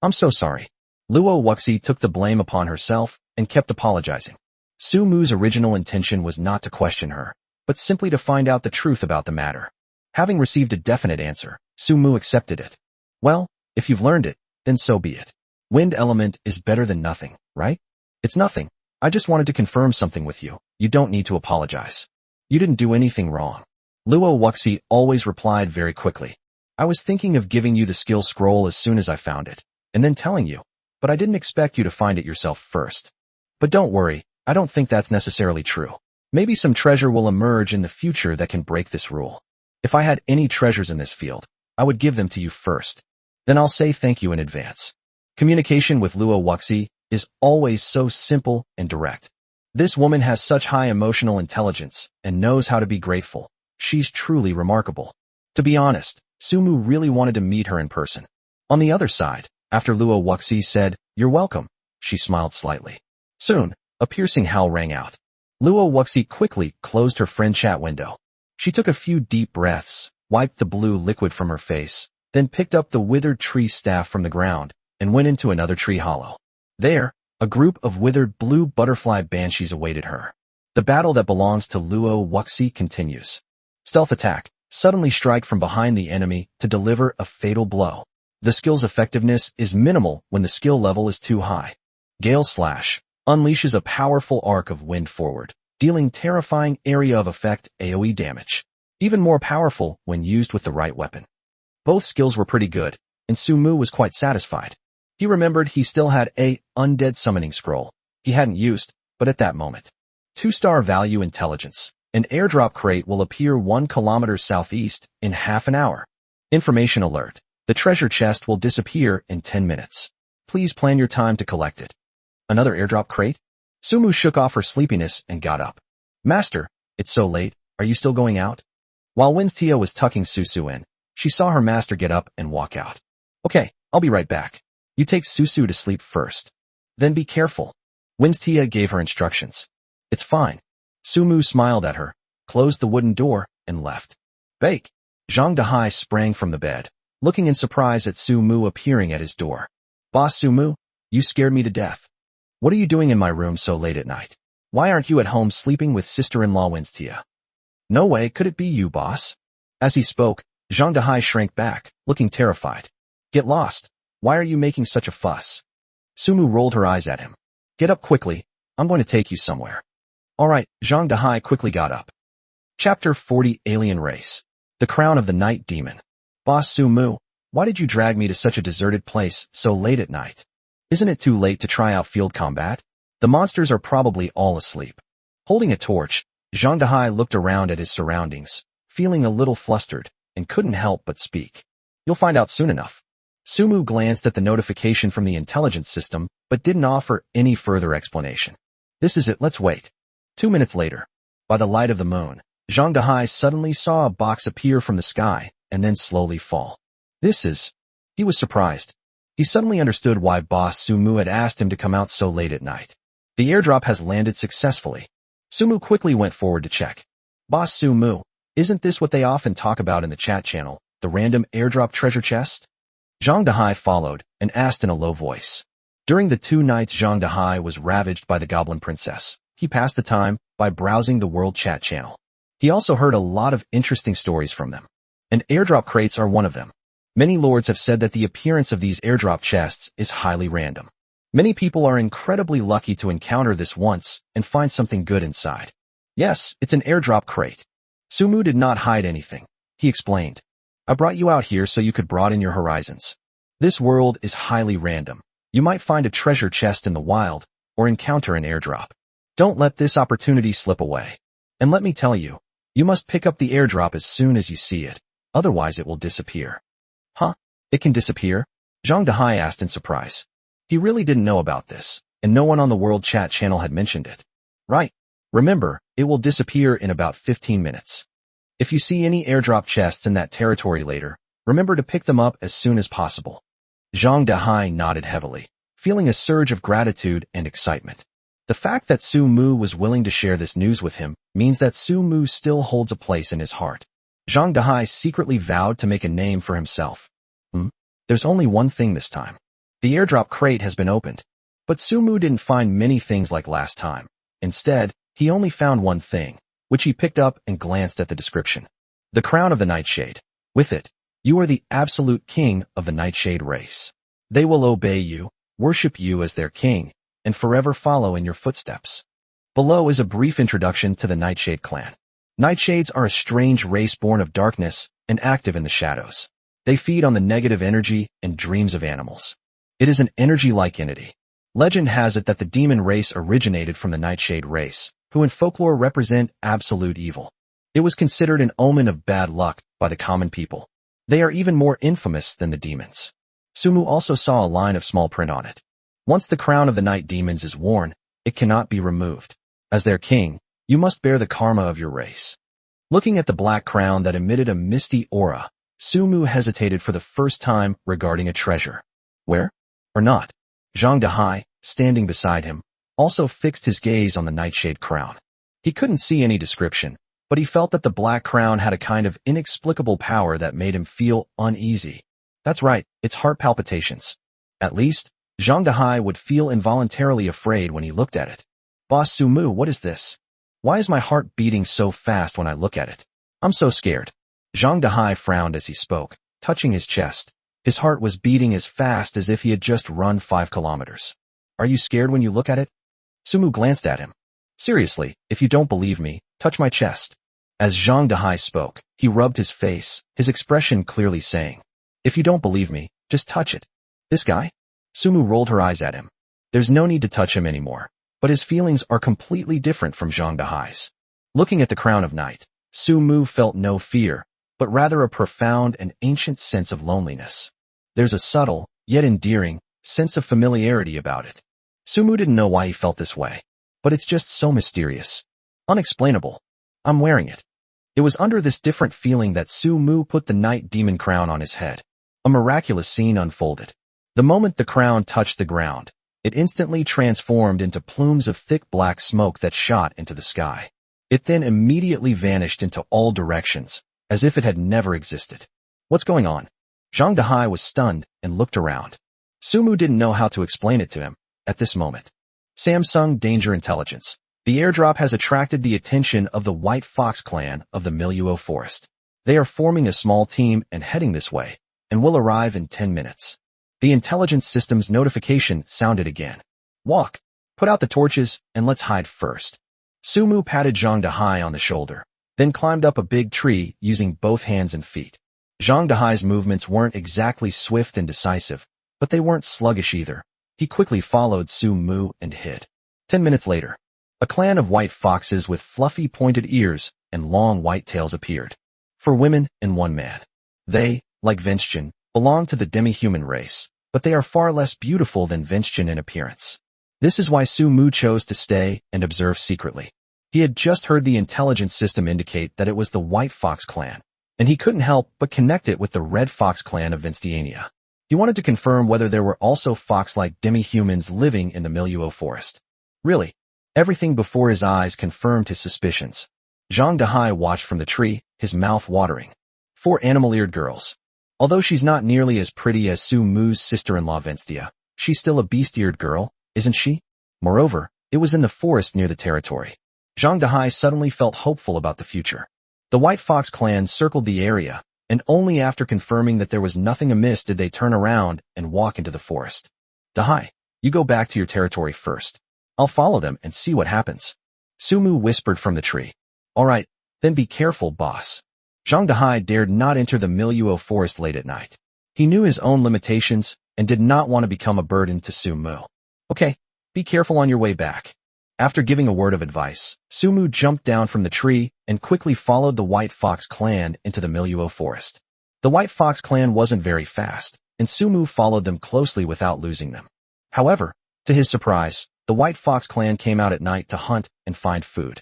Speaker 1: I'm so sorry. Luo Wuxi took the blame upon herself and kept apologizing. Sumu's original intention was not to question her, but simply to find out the truth about the matter. Having received a definite answer, Sumu accepted it. Well, if you've learned it, then so be it. Wind element is better than nothing, right? It's nothing. I just wanted to confirm something with you. You don't need to apologize. You didn't do anything wrong. Luo Wuxi always replied very quickly. I was thinking of giving you the skill scroll as soon as I found it, and then telling you, but I didn't expect you to find it yourself first. But don't worry, I don't think that's necessarily true. Maybe some treasure will emerge in the future that can break this rule. If I had any treasures in this field, I would give them to you first. Then I'll say thank you in advance. Communication with Luo Wuxi is always so simple and direct. This woman has such high emotional intelligence and knows how to be grateful. She's truly remarkable. To be honest, Sumu really wanted to meet her in person. On the other side, after Luo Wuxi said, "You're welcome," she smiled slightly. Soon, a piercing howl rang out. Luo Wuxi quickly closed her friend chat window. She took a few deep breaths, wiped the blue liquid from her face, then picked up the withered tree staff from the ground and went into another tree hollow. There, a group of withered blue butterfly banshees awaited her. The battle that belongs to Luo Wuxi continues. Stealth attack. Suddenly strike from behind the enemy to deliver a fatal blow. The skill's effectiveness is minimal when the skill level is too high. Gale Slash. Unleashes a powerful arc of wind forward, dealing terrifying area of effect AoE damage. Even more powerful when used with the right weapon. Both skills were pretty good, and Sumu was quite satisfied. He remembered he still had a undead summoning scroll he hadn't used, but at that moment. 2-star value intelligence. An airdrop crate will appear 1 kilometer southeast in half an hour. Information alert. The treasure chest will disappear in 10 minutes. Please plan your time to collect it. Another airdrop crate? Sumu shook off her sleepiness and got up. Master, it's so late, are you still going out? While Winstia was tucking Susu in, she saw her master get up and walk out. Okay, I'll be right back. You take Susu to sleep first. Then be careful. Winstia gave her instructions. It's fine. Sumu smiled at her, closed the wooden door, and left. Bake! Zhang Dahai sprang from the bed. looking in surprise at Su-mu appearing at his door. Boss Su-mu, you scared me to death. What are you doing in my room so late at night? Why aren't you at home sleeping with sister-in-law Winstia? No way could it be you, boss. As he spoke, Zhang Dehai shrank back, looking terrified. Get lost. Why are you making such a fuss? Su-mu rolled her eyes at him. Get up quickly. I'm going to take you somewhere. All right, Zhang Dehai quickly got up. Chapter 40 Alien Race. The Crown of the Night Demon. Boss Su-mu, why did you drag me to such a deserted place so late at night? Isn't it too late to try out field combat? The monsters are probably all asleep. Holding a torch, Zhang Dehai looked around at his surroundings, feeling a little flustered, and couldn't help but speak. You'll find out soon enough. Su-mu glanced at the notification from the intelligence system, but didn't offer any further explanation. This is it, let's wait. 2 minutes later, by the light of the moon, Zhang Dehai suddenly saw a box appear from the sky, and then slowly fall. He was surprised. He suddenly understood why Boss Su-mu had asked him to come out so late at night. The airdrop has landed successfully. Su-mu quickly went forward to check. Boss Su-mu, isn't this what they often talk about in the chat channel, the random airdrop treasure chest? Zhang Dehai followed, and asked in a low voice. During the 2 nights Zhang Dehai was ravaged by the Goblin Princess, he passed the time by browsing the world chat channel. He also heard a lot of interesting stories from them. And airdrop crates are one of them. Many lords have said that the appearance of these airdrop chests is highly random. Many people are incredibly lucky to encounter this once and find something good inside. Yes, it's an airdrop crate. Su-mu did not hide anything. He explained. I brought you out here so you could broaden your horizons. This world is highly random. You might find a treasure chest in the wild, or encounter an airdrop. Don't let this opportunity slip away. And let me tell you, you must pick up the airdrop as soon as you see it, otherwise it will disappear. Huh? It can disappear? Zhang Dehai asked in surprise. He really didn't know about this, and no one on the world chat channel had mentioned it. Right. Remember, it will disappear in about 15 minutes. If you see any airdrop chests in that territory later, remember to pick them up as soon as possible. Zhang Dehai nodded heavily, feeling a surge of gratitude and excitement. The fact that Su-mu was willing to share this news with him means that Su-mu still holds a place in his heart. Zhang Dehai secretly vowed to make a name for himself. There's only one thing this time. The airdrop crate has been opened. But Su-mu didn't find many things like last time. Instead, he only found one thing, which he picked up and glanced at the description. The crown of the Nightshade. With it, you are the absolute king of the Nightshade race. They will obey you, worship you as their king, and forever follow in your footsteps. Below is a brief introduction to the Nightshade clan. Nightshades are a strange race born of darkness and active in the shadows. They feed on the negative energy and dreams of animals. It is an energy-like entity. Legend has it that the demon race originated from the Nightshade race, who in folklore represent absolute evil. It was considered an omen of bad luck by the common people. They are even more infamous than the demons. Su-mu also saw a line of small print on it. Once the crown of the night demons is worn, it cannot be removed. As their king, you must bear the karma of your race. Looking at the black crown that emitted a misty aura, Su-mu hesitated for the first time regarding a treasure. Where? Or not? Zhang Dehai, standing beside him, also fixed his gaze on the Nightshade crown. He couldn't see any description, but he felt that the black crown had a kind of inexplicable power that made him feel uneasy. That's right, it's heart palpitations. At least, Zhang Dehai would feel involuntarily afraid when he looked at it. Boss Su-mu, what is this? Why is my heart beating so fast when I look at it? I'm so scared. Zhang Dehai frowned as he spoke, touching his chest. His heart was beating as fast as if he had just run 5 kilometers. Are you scared when you look at it? Su-mu glanced at him. Seriously, if you don't believe me, touch my chest. As Zhang Dehai spoke, he rubbed his face, his expression clearly saying, if you don't believe me, just touch it. This guy? Su-mu rolled her eyes at him. There's no need to touch him anymore, but his feelings are completely different from Zhang Dehai's. Looking at the crown of night, Su-mu felt no fear, but rather a profound and ancient sense of loneliness. There's a subtle, yet endearing, sense of familiarity about it. Su-mu didn't know why he felt this way, but it's just so mysterious. Unexplainable. I'm wearing it. It was under this different feeling that Su-mu put the night demon crown on his head. A miraculous scene unfolded. The moment the crown touched the ground, it instantly transformed into plumes of thick black smoke that shot into the sky. It then immediately vanished into all directions, as if it had never existed. What's going on? Zhang Dehai was stunned and looked around. Sumu didn't know how to explain it to him at this moment. Samsung Danger Intelligence. The airdrop has attracted the attention of the White Fox clan of the Miluo Forest. They are forming a small team and heading this way, and will arrive in 10 minutes. The intelligence system's notification sounded again. Walk, put out the torches, and let's hide first. Sumu patted Zhang Dehai on the shoulder, then climbed up a big tree using both hands and feet. Zhang Dehai's movements weren't exactly swift and decisive, but they weren't sluggish either. He quickly followed Sumu and hid. 10 minutes later, a clan of white foxes with fluffy pointed ears and long white tails appeared. 4 women and 1 man. They, like Venshin, belong to the demi-human race, but they are far less beautiful than Venshin in appearance. This is why Sumu chose to stay and observe secretly. He had just heard the intelligence system indicate that it was the White Fox clan, and he couldn't help but connect it with the Red Fox clan of Vinstiania. He wanted to confirm whether there were also fox-like demi-humans living in the Miluo forest. Really, everything before his eyes confirmed his suspicions. Zhang Dehai watched from the tree, his mouth watering. 4 animal-eared girls. Although she's not nearly as pretty as Sumu's sister-in-law Venstia, she's still a beast-eared girl, isn't she? Moreover, it was in the forest near the territory. Zhang Dehai suddenly felt hopeful about the future. The White Fox clan circled the area, and only after confirming that there was nothing amiss did they turn around and walk into the forest. Dehai, you go back to your territory first. I'll follow them and see what happens. Sumu whispered from the tree. All right, then be careful, boss. Zhang Dehai dared not enter the Miluo forest late at night. He knew his own limitations and did not want to become a burden to Sumu. Okay, be careful on your way back. After giving a word of advice, Sumu jumped down from the tree and quickly followed the White Fox clan into the Miluo forest. The White Fox clan wasn't very fast, and Sumu followed them closely without losing them. However, to his surprise, the White Fox clan came out at night to hunt and find food.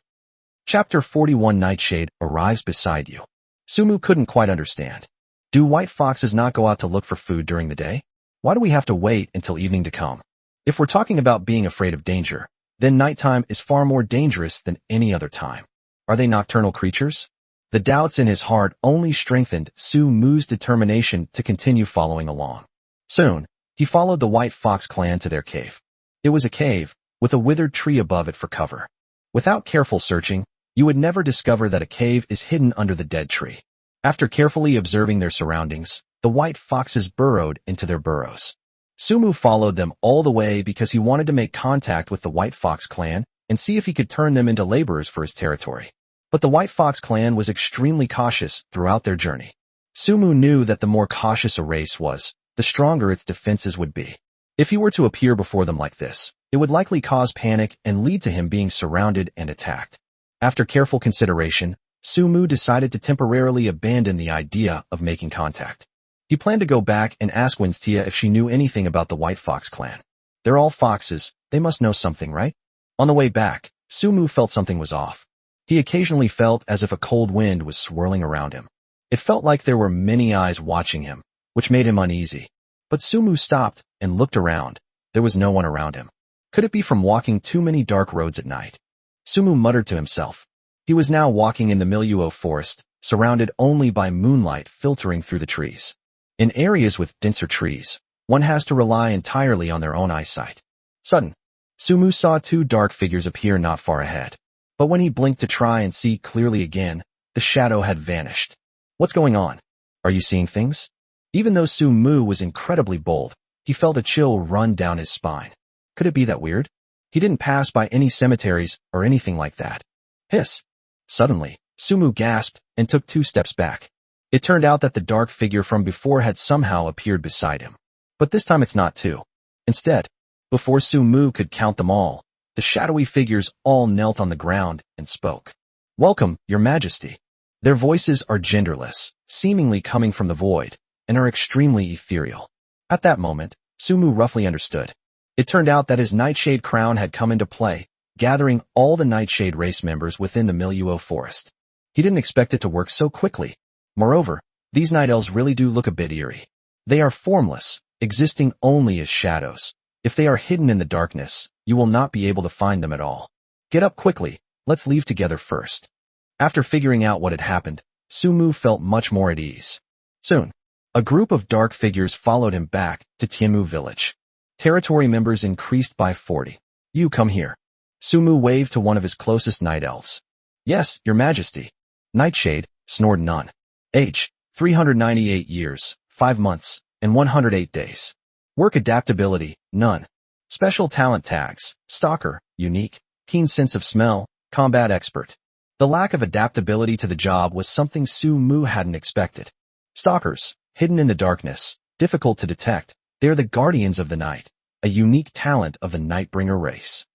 Speaker 1: Chapter 41 Nightshade arrives beside you. Sumu couldn't quite understand. Do white foxes not go out to look for food during the day? Why do we have to wait until evening to come? If we're talking about being afraid of danger, then nighttime is far more dangerous than any other time. Are they nocturnal creatures? The doubts in his heart only strengthened Sumu's determination to continue following along. Soon, he followed the White Fox clan to their cave. It was a cave, with a withered tree above it for cover. Without careful searching, you would never discover that a cave is hidden under the dead tree. After carefully observing their surroundings, the white foxes burrowed into their burrows. Sumu followed them all the way because he wanted to make contact with the White Fox clan and see if he could turn them into laborers for his territory. But the White Fox clan was extremely cautious throughout their journey. Sumu knew that the more cautious a race was, the stronger its defenses would be. If he were to appear before them like this, it would likely cause panic and lead to him being surrounded and attacked. After careful consideration, Sumu decided to temporarily abandon the idea of making contact. He planned to go back and ask Winstia if she knew anything about the White Fox clan. They're all foxes, they must know something, right? On the way back, Sumu felt something was off. He occasionally felt as if a cold wind was swirling around him. It felt like there were many eyes watching him, which made him uneasy. But Sumu stopped and looked around. There was no one around him. Could it be from walking too many dark roads at night? Sumu muttered to himself. He was now walking in the Miluo forest, surrounded only by moonlight filtering through the trees. In areas with denser trees, one has to rely entirely on their own eyesight. Suddenly, Sumu saw 2 dark figures appear not far ahead. But when he blinked to try and see clearly again, the shadow had vanished. What's going on? Are you seeing things? Even though Sumu was incredibly bold, he felt a chill run down his spine. Could it be that weird? He didn't pass by any cemeteries or anything like that. Hiss! Suddenly, Sumu gasped and took 2 steps back. It turned out that the dark figure from before had somehow appeared beside him. But this time it's not 2. Instead, before Sumu could count them all, the shadowy figures all knelt on the ground and spoke. Welcome, Your Majesty. Their voices are genderless, seemingly coming from the void, and are extremely ethereal. At that moment, Sumu roughly understood. It turned out that his Nightshade crown had come into play, gathering all the Nightshade race members within the Miluo forest. He didn't expect it to work so quickly. Moreover, these night elves really do look a bit eerie. They are formless, existing only as shadows. If they are hidden in the darkness, you will not be able to find them at all. Get up quickly, let's leave together first. After figuring out what had happened, Sumu felt much more at ease. Soon, A group of dark figures followed him back to Tianmu village. Territory members increased by 40. You come here. Sumu waved to one of his closest night elves. Yes, your majesty. Nightshade, snored none. Age, 398 years, 5 months, and 108 days. Work adaptability, none. Special talent tags, stalker, unique, keen sense of smell, combat expert. The lack of adaptability to the job was something Sumu hadn't expected. Stalkers, hidden in the darkness, difficult to detect, they are the guardians of the night, a unique talent of the Nightbringer race.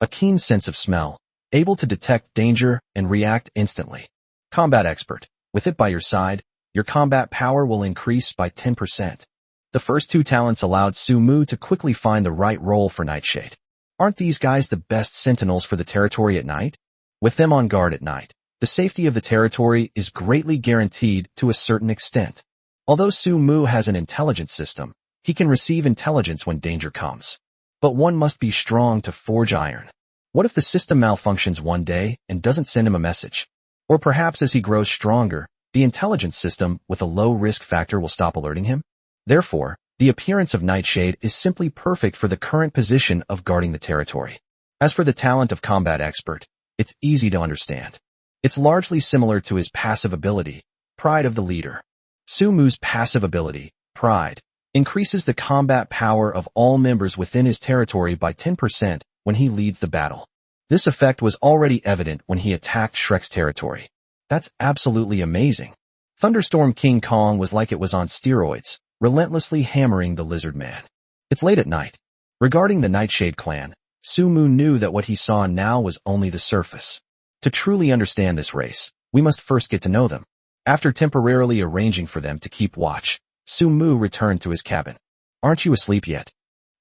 Speaker 1: A keen sense of smell, able to detect danger and react instantly. Combat expert, with it by your side, your combat power will increase by 10%. The first 2 talents allowed Sumu to quickly find the right role for Nightshade. Aren't these guys the best sentinels for the territory at night? With them on guard at night, the safety of the territory is greatly guaranteed to a certain extent. Although Sumu has an intelligence system, he can receive intelligence when danger comes. But one must be strong to forge iron. What if the system malfunctions one day and doesn't send him a message? Or perhaps as he grows stronger, the intelligence system with a low risk factor will stop alerting him? Therefore, the appearance of Nightshade is simply perfect for the current position of guarding the territory. As for the talent of combat expert, it's easy to understand. It's largely similar to his passive ability, Pride of the Leader. Sumu's passive ability, Pride, increases the combat power of all members within his territory by 10% when he leads the battle. This effect was already evident when he attacked Shrek's territory. That's absolutely amazing. Thunderstorm King Kong was like it was on steroids, relentlessly hammering the lizard man. It's late at night. Regarding the Nightshade clan, Sumu knew that what he saw now was only the surface. To truly understand this race, we must first get to know them. After temporarily arranging for them to keep watch, Sumu returned to his cabin. Aren't you asleep yet?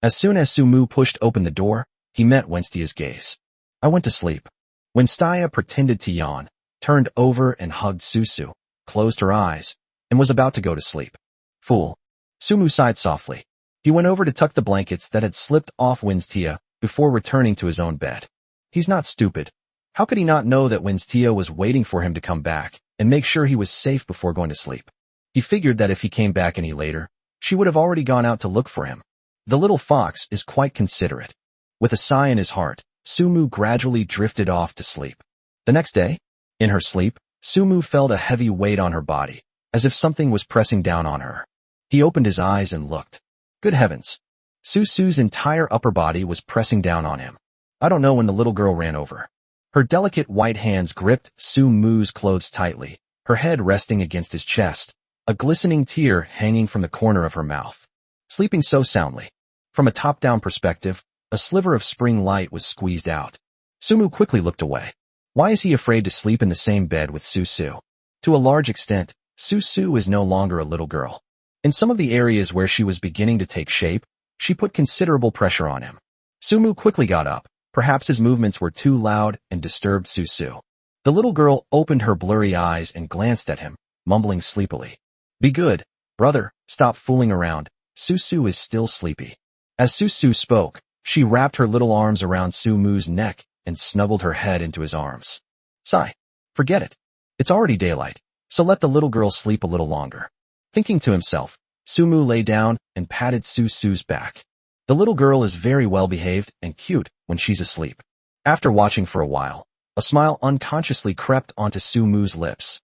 Speaker 1: As soon as Sumu pushed open the door, he met Wenstia's gaze. I went to sleep. Wenstia pretended to yawn, turned over and hugged Susu, closed her eyes, and was about to go to sleep. Fool. Sumu sighed softly. He went over to tuck the blankets that had slipped off Wenstia before returning to his own bed. He's not stupid. How could he not know that Wenstia was waiting for him to come back and make sure he was safe before going to sleep? He figured that if he came back any later, she would have already gone out to look for him. The little fox is quite considerate. With a sigh in his heart, Sumu gradually drifted off to sleep. The next day, in her sleep, Sumu felt a heavy weight on her body, as if something was pressing down on her. He opened his eyes and looked. Good heavens. Susu's entire upper body was pressing down on him. I don't know when the little girl ran over. Her delicate white hands gripped Sumu's clothes tightly, her head resting against his chest, a glistening tear hanging from the corner of her mouth. Sleeping so soundly. From a top-down perspective, a sliver of spring light was squeezed out. Sumu quickly looked away. Why is he afraid to sleep in the same bed with Susu? To a large extent, Susu is no longer a little girl. In some of the areas where she was beginning to take shape, she put considerable pressure on him. Sumu quickly got up. Perhaps his movements were too loud and disturbed Susu. The little girl opened her blurry eyes and glanced at him, mumbling sleepily. Be good, brother, stop fooling around. Susu is still sleepy. As Susu spoke, she wrapped her little arms around Sumu's neck and snuggled her head into his arms. Sigh. Forget it. It's already daylight, so let the little girl sleep a little longer. Thinking to himself, Sumu lay down and patted Susu's back. The little girl is very well behaved and cute when she's asleep. After watching for a while, a smile unconsciously crept onto Sumu's lips.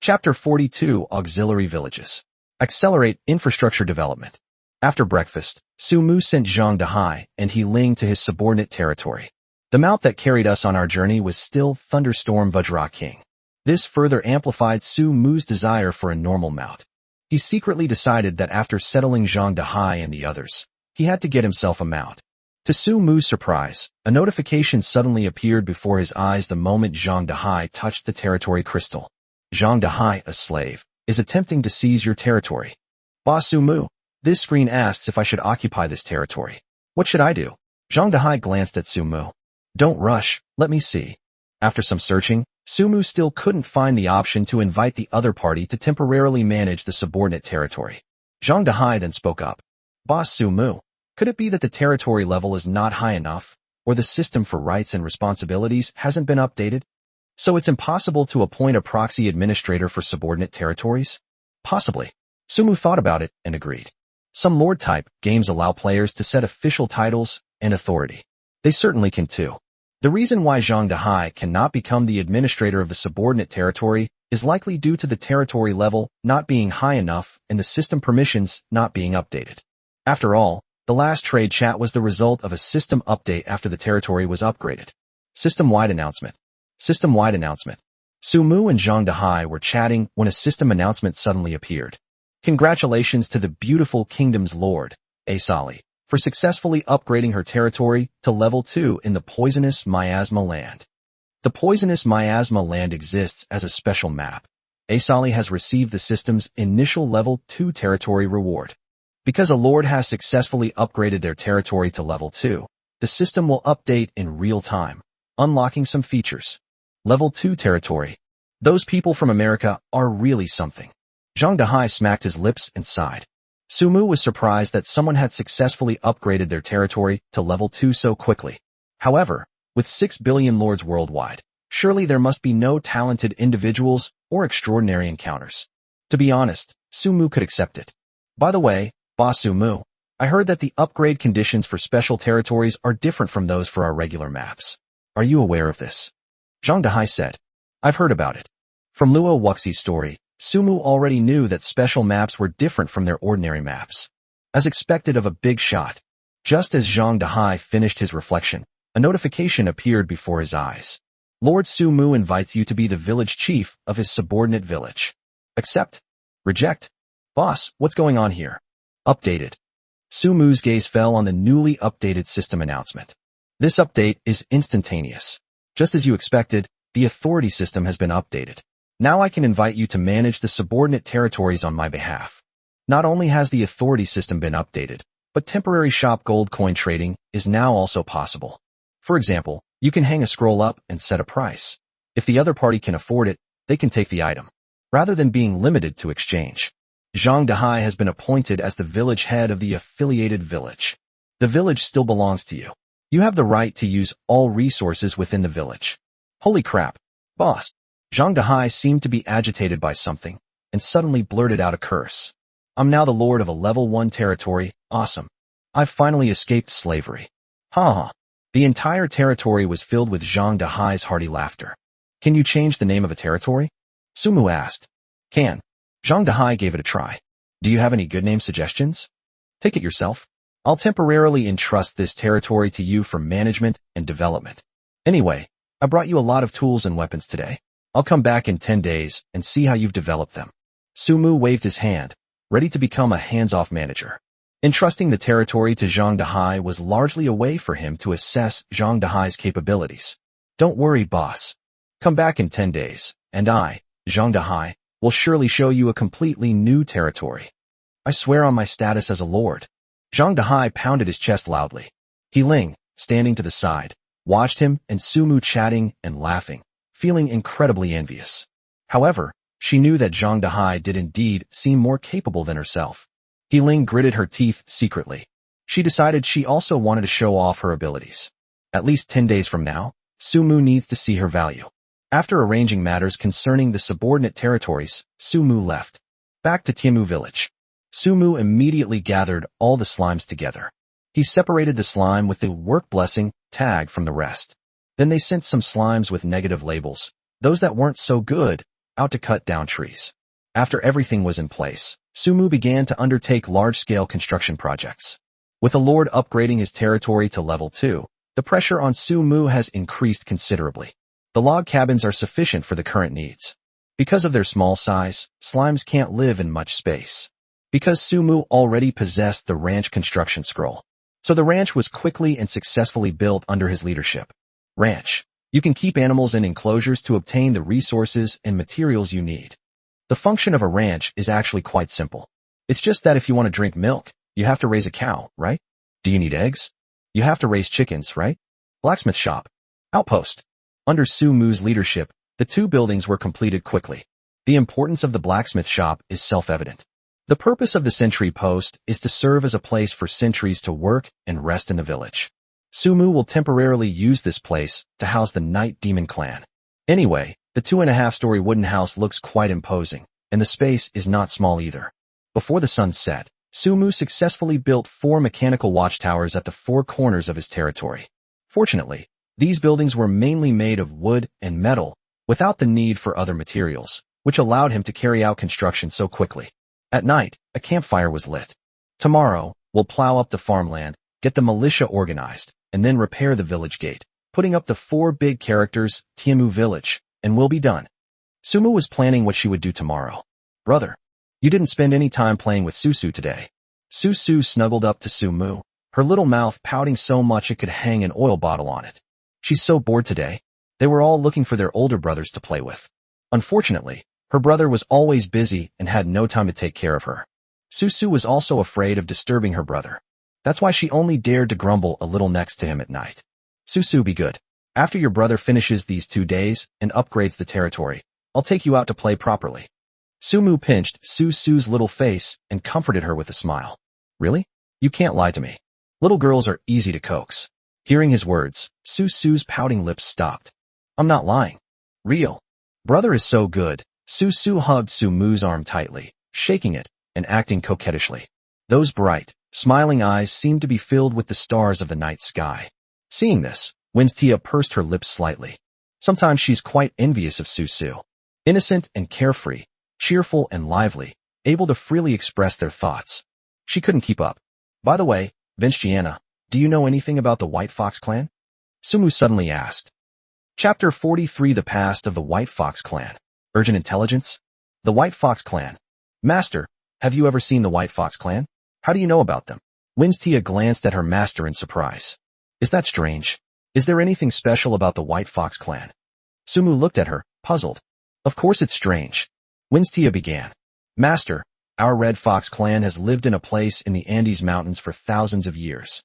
Speaker 1: Chapter 42 Auxiliary Villages. Accelerate infrastructure development. After breakfast, Sumu sent Zhang Dahai and He Ling to his subordinate territory. The mount that carried us on our journey was still Thunderstorm Vajra King. This further amplified Sumu's desire for a normal mount. He secretly decided that after settling Zhang Dahai and the others, he had to get himself a mount. To Sumu's surprise, a notification suddenly appeared before his eyes the moment Zhang Dahai touched the territory crystal. Zhang Dahai, a slave, is attempting to seize your territory. Boss Sumu, this screen asks if I should occupy this territory. What should I do? Zhang Dahai glanced at Sumu. Don't rush, let me see. After some searching, Sumu still couldn't find the option to invite the other party to temporarily manage the subordinate territory. Zhang Dahai then spoke up. Boss Sumu, could it be that the territory level is not high enough, or the system for rights and responsibilities hasn't been updated? So it's impossible to appoint a proxy administrator for subordinate territories? Possibly. Sumu thought about it and agreed. Some Lord-type games allow players to set official titles and authority. They certainly can too. The reason why Zhang Dehai cannot become the administrator of the subordinate territory is likely due to the territory level not being high enough and the system permissions not being updated. After all, the last trade chat was the result of a system update after the territory was upgraded. System-wide announcement. System-wide announcement. Sumu and Zhang Dehai were chatting when a system announcement suddenly appeared. Congratulations to the beautiful kingdom's lord, Asali, for successfully upgrading her territory to level 2 in the poisonous miasma land. The poisonous miasma land exists as a special map. Asali has received the system's initial level 2 territory reward. Because a lord has successfully upgraded their territory to level 2, the system will update in real time, unlocking some features. Level 2 territory. Those people from America are really something. Zhang Dehai smacked his lips and sighed. Sumu was surprised that someone had successfully upgraded their territory to level 2 so quickly. However, with 6 billion lords worldwide, surely there must be no talented individuals or extraordinary encounters. To be honest, Sumu could accept it. By the way, Boss Sumu, I heard that the upgrade conditions for special territories are different from those for our regular maps. Are you aware of this? Zhang Dehai said. I've heard about it. From Luo Wuxi's story, Sumu already knew that special maps were different from their ordinary maps. As expected of a big shot, just as Zhang Dehai finished his reflection, a notification appeared before his eyes. Lord Sumu invites you to be the village chief of his subordinate village. Accept? Reject? Boss, what's going on here? Updated. Sumu's gaze fell on the newly updated system announcement. This update is instantaneous. Just as you expected, the authority system has been updated. Now I can invite you to manage the subordinate territories on my behalf. Not only has the authority system been updated, but temporary shop gold coin trading is now also possible. For example, you can hang a scroll up and set a price. If the other party can afford it, they can take the item, rather than being limited to exchange. Zhang Dehai has been appointed as the village head of the affiliated village. The village still belongs to you. You have the right to use all resources within the village. Holy crap, boss. Zhang Dehai seemed to be agitated by something, and suddenly blurted out a curse. I'm now the lord of a level 1 territory, awesome. I've finally escaped slavery. Ha ha. The entire territory was filled with Zhang Dehai's hearty laughter. Can you change the name of a territory? Sumu asked. Can. Zhang Dehai gave it a try. Do you have any good name suggestions? Take it yourself. I'll temporarily entrust this territory to you for management and development. Anyway, I brought you a lot of tools and weapons today. I'll come back in 10 days and see how you've developed them. Sumu waved his hand, ready to become a hands-off manager. Entrusting the territory to Zhang Dehai was largely a way for him to assess Zhang Dehai's capabilities. Don't worry, boss. Come back in 10 days, and I, Zhang Dehai, will surely show you a completely new territory. I swear on my status as a lord. Zhang Dehai pounded his chest loudly. He Ling, standing to the side, watched him and Sumu chatting and laughing, feeling incredibly envious. However, she knew that Zhang Dehai did indeed seem more capable than herself. He Ling gritted her teeth secretly. She decided she also wanted to show off her abilities. At least 10 days from now, Sumu needs to see her value. After arranging matters concerning the subordinate territories, Sumu left. Back to Tiamu village. Sumu immediately gathered all the slimes together. He separated the slime with the work blessing tag from the rest. Then they sent some slimes with negative labels, those that weren't so good, out to cut down trees. After everything was in place, Sumu began to undertake large-scale construction projects. With the Lord upgrading his territory to level 2, the pressure on Sumu has increased considerably. The log cabins are sufficient for the current needs. Because of their small size, slimes can't live in much space. Because Sumu already possessed the ranch construction scroll. So the ranch was quickly and successfully built under his leadership. Ranch. You can keep animals in enclosures to obtain the resources and materials you need. The function of a ranch is actually quite simple. It's just that if you want to drink milk, you have to raise a cow, right? Do you need eggs? You have to raise chickens, right? Blacksmith shop. Outpost. Under Sumu's leadership, the 2 buildings were completed quickly. The importance of the blacksmith shop is self-evident. The purpose of the sentry post is to serve as a place for sentries to work and rest in the village. Sumu will temporarily use this place to house the Night Demon clan. Anyway, the 2.5-story wooden house looks quite imposing, and the space is not small either. Before the sun set, Sumu successfully built 4 mechanical watchtowers at the 4 corners of his territory. Fortunately, these buildings were mainly made of wood and metal, without the need for other materials, which allowed him to carry out construction so quickly. At night, a campfire was lit. Tomorrow, we'll plow up the farmland, get the militia organized, and then repair the village gate, putting up the 4 big characters, Tiamu Village, and we'll be done. Sumu was planning what she would do tomorrow. Brother, you didn't spend any time playing with Susu today. Susu snuggled up to Sumu, her little mouth pouting so much it could hang an oil bottle on it. She's so bored today. They were all looking for their older brothers to play with. Unfortunately, her brother was always busy and had no time to take care of her. Susu was also afraid of disturbing her brother. That's why she only dared to grumble a little next to him at night. Susu, be good. After your brother finishes these 2 days and upgrades the territory, I'll take you out to play properly. Sumu pinched Susu's little face and comforted her with a smile. Really? You can't lie to me. Little girls are easy to coax. Hearing his words, Susu's pouting lips stopped. I'm not lying. Real. Brother is so good. Susu hugged Sumu's arm tightly, shaking it and acting coquettishly. Those bright, smiling eyes seemed to be filled with the stars of the night sky. Seeing this, Winstia pursed her lips slightly. Sometimes she's quite envious of Susu. Innocent and carefree, cheerful and lively, able to freely express their thoughts. She couldn't keep up. By the way, Vinciana, do you know anything about the White Fox clan? Sumu suddenly asked. Chapter 43 The Past of the White Fox Clan. Urgent Intelligence? The White Fox Clan. Master, have you ever seen the White Fox Clan? How do you know about them? Winstia glanced at her master in surprise. Is that strange? Is there anything special about the White Fox Clan? Sumu looked at her, puzzled. Of course it's strange. Winstia began. Master, our Red Fox clan has lived in a place in the Andes Mountains for thousands of years.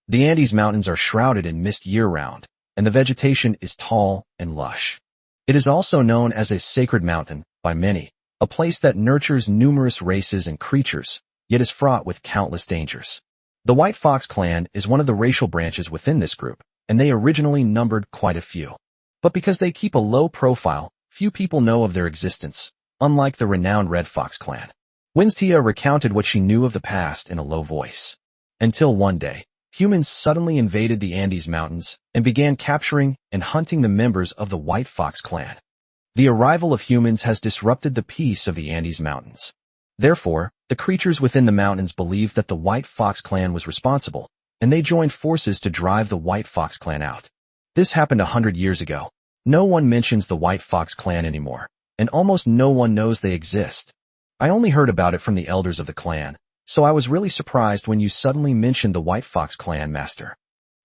Speaker 1: The Andes Mountains are shrouded in mist year-round, and the vegetation is tall and lush. It is also known as a sacred mountain by many, a place that nurtures numerous races and creatures, yet is fraught with countless dangers. The White Fox clan is one of the racial branches within this group, and they originally numbered quite a few. But because they keep a low profile, few people know of their existence, unlike the renowned Red Fox clan. Winstia recounted what she knew of the past in a low voice. Until one day, humans suddenly invaded the Andes Mountains and began capturing and hunting the members of the White Fox clan. The arrival of humans has disrupted the peace of the Andes Mountains. Therefore, the creatures within the mountains believed that the White Fox clan was responsible, and they joined forces to drive the White Fox clan out. This happened 100 years ago. No one mentions the White Fox clan anymore, and almost no one knows they exist. I only heard about it from the elders of the clan, so I was really surprised when you suddenly mentioned the White Fox clan, Master.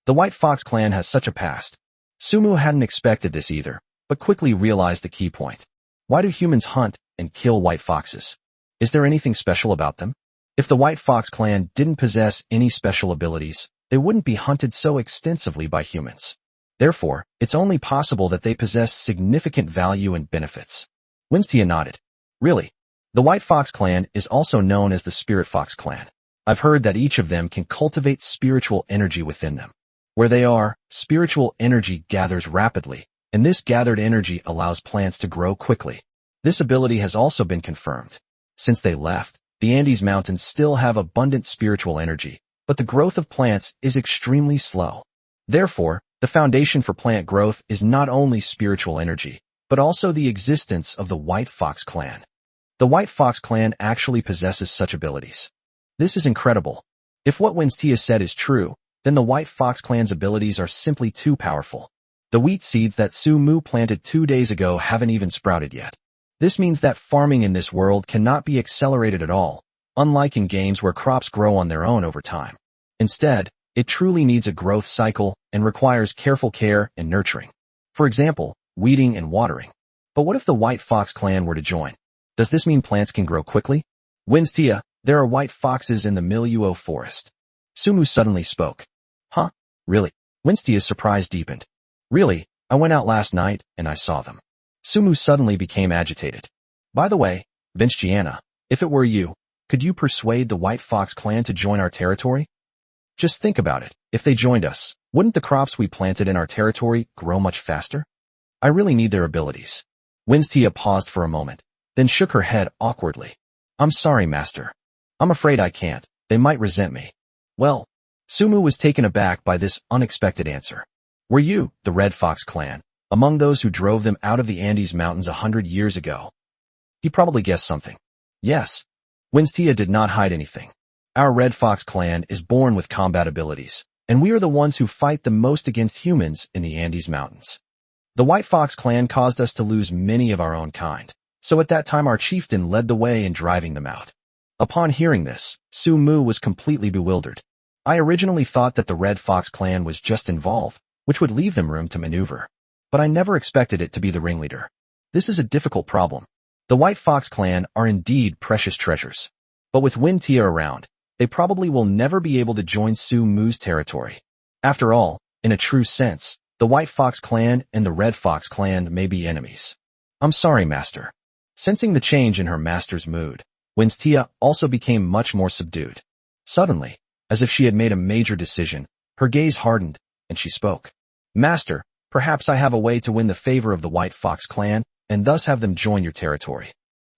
Speaker 1: The White Fox clan has such a past. Sumu hadn't expected this either, but quickly realized the key point. Why do humans hunt and kill white foxes? Is there anything special about them? If the White Fox clan didn't possess any special abilities, they wouldn't be hunted so extensively by humans. Therefore, it's only possible that they possess significant value and benefits. Winstia nodded. Really? The White Fox clan is also known as the Spirit Fox clan. I've heard that each of them can cultivate spiritual energy within them. Where they are, spiritual energy gathers rapidly, and this gathered energy allows plants to grow quickly. This ability has also been confirmed. Since they left, the Andes Mountains still have abundant spiritual energy, but the growth of plants is extremely slow. Therefore, the foundation for plant growth is not only spiritual energy, but also the existence of the White Fox clan. The White Fox clan actually possesses such abilities. This is incredible. If what Winstia said is true, then the White Fox clan's abilities are simply too powerful. The wheat seeds that Sumu planted 2 days ago haven't even sprouted yet. This means that farming in this world cannot be accelerated at all, unlike in games where crops grow on their own over time. Instead, it truly needs a growth cycle and requires careful care and nurturing. For example, weeding and watering. But what if the White Fox clan were to join? Does this mean plants can grow quickly? Winstia, there are white foxes in the Miluo forest. Sumu suddenly spoke. Huh? Really? Winstia's surprise deepened. Really, I went out last night and I saw them. Sumu suddenly became agitated. By the way, Vinciana, if it were you, could you persuade the White Fox clan to join our territory? Just think about it. If they joined us, wouldn't the crops we planted in our territory grow much faster? I really need their abilities. Winstia paused for a moment, then shook her head awkwardly. I'm sorry, Master. I'm afraid I can't. They might resent me. Well, Sumu was taken aback by this unexpected answer. Were you, the Red Fox clan, among those who drove them out of the Andes Mountains 100 years ago? He probably guessed something. Yes. Winstia did not hide anything. Our Red Fox clan is born with combat abilities, and we are the ones who fight the most against humans in the Andes Mountains. The White Fox clan caused us to lose many of our own kind, so at that time our chieftain led the way in driving them out. Upon hearing this, Sumu was completely bewildered. I originally thought that the Red Fox clan was just involved, which would leave them room to maneuver. But I never expected it to be the ringleader. This is a difficult problem. The White Fox clan are indeed precious treasures. But with Wintia around, they probably will never be able to join Sumu's territory. After all, in a true sense, the White Fox clan and the Red Fox clan may be enemies. I'm sorry, Master. Sensing the change in her master's mood, Winstia also became much more subdued. Suddenly, as if she had made a major decision, her gaze hardened, and she spoke. Master, perhaps I have a way to win the favor of the White Fox clan, and thus have them join your territory.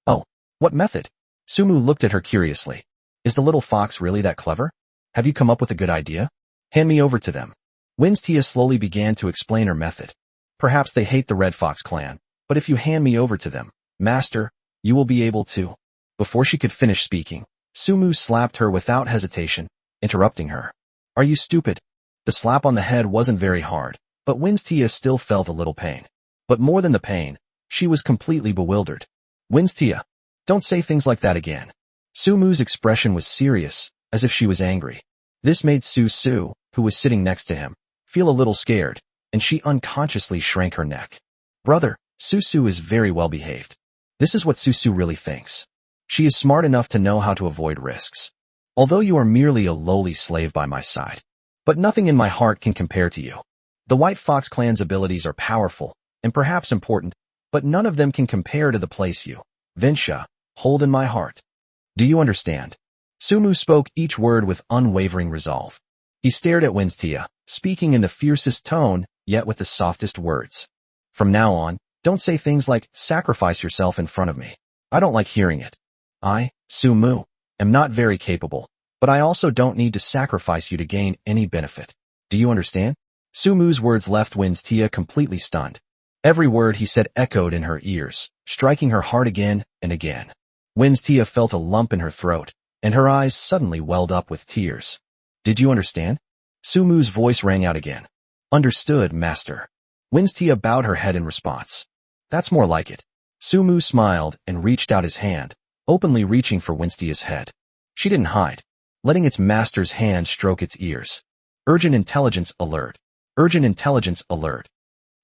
Speaker 1: Oh, what method? Sumu looked at her curiously. Is the little fox really that clever? Have you come up with a good idea? Hand me over to them. Winstia slowly began to explain her method. Perhaps they hate the Red Fox clan, but if you hand me over to them, Master, you will be able to. Before she could finish speaking, Sumu slapped her without hesitation, interrupting her. Are you stupid? The slap on the head wasn't very hard, but Winstia still felt a little pain. But more than the pain, she was completely bewildered. Winstia, don't say things like that again. Sumu's expression was serious, as if she was angry. This made Su, who was sitting next to him, feel a little scared, and she unconsciously shrank her neck. Brother, Su is very well behaved. This is what Su really thinks. She is smart enough to know how to avoid risks. Although you are merely a lowly slave by my side. But nothing in my heart can compare to you. The White Fox clan's abilities are powerful, and perhaps important, but none of them can compare to the place you, Vinsha, hold in my heart. Do you understand? Sumu spoke each word with unwavering resolve. He stared at Winstia, speaking in the fiercest tone, yet with the softest words. From now on, don't say things like, sacrifice yourself in front of me. I don't like hearing it. I, Sumu, am not very capable, but I also don't need to sacrifice you to gain any benefit. Do you understand? Sumu's words left Winstia completely stunned. Every word he said echoed in her ears, striking her heart again and again. Winstia felt a lump in her throat, and her eyes suddenly welled up with tears. Did you understand? Sumu's voice rang out again. Understood, Master. Winstia bowed her head in response. That's more like it. Sumu smiled and reached out his hand, openly reaching for Winstia's head. She didn't hide, letting its master's hand stroke its ears. Urgent intelligence alert. Urgent intelligence alert.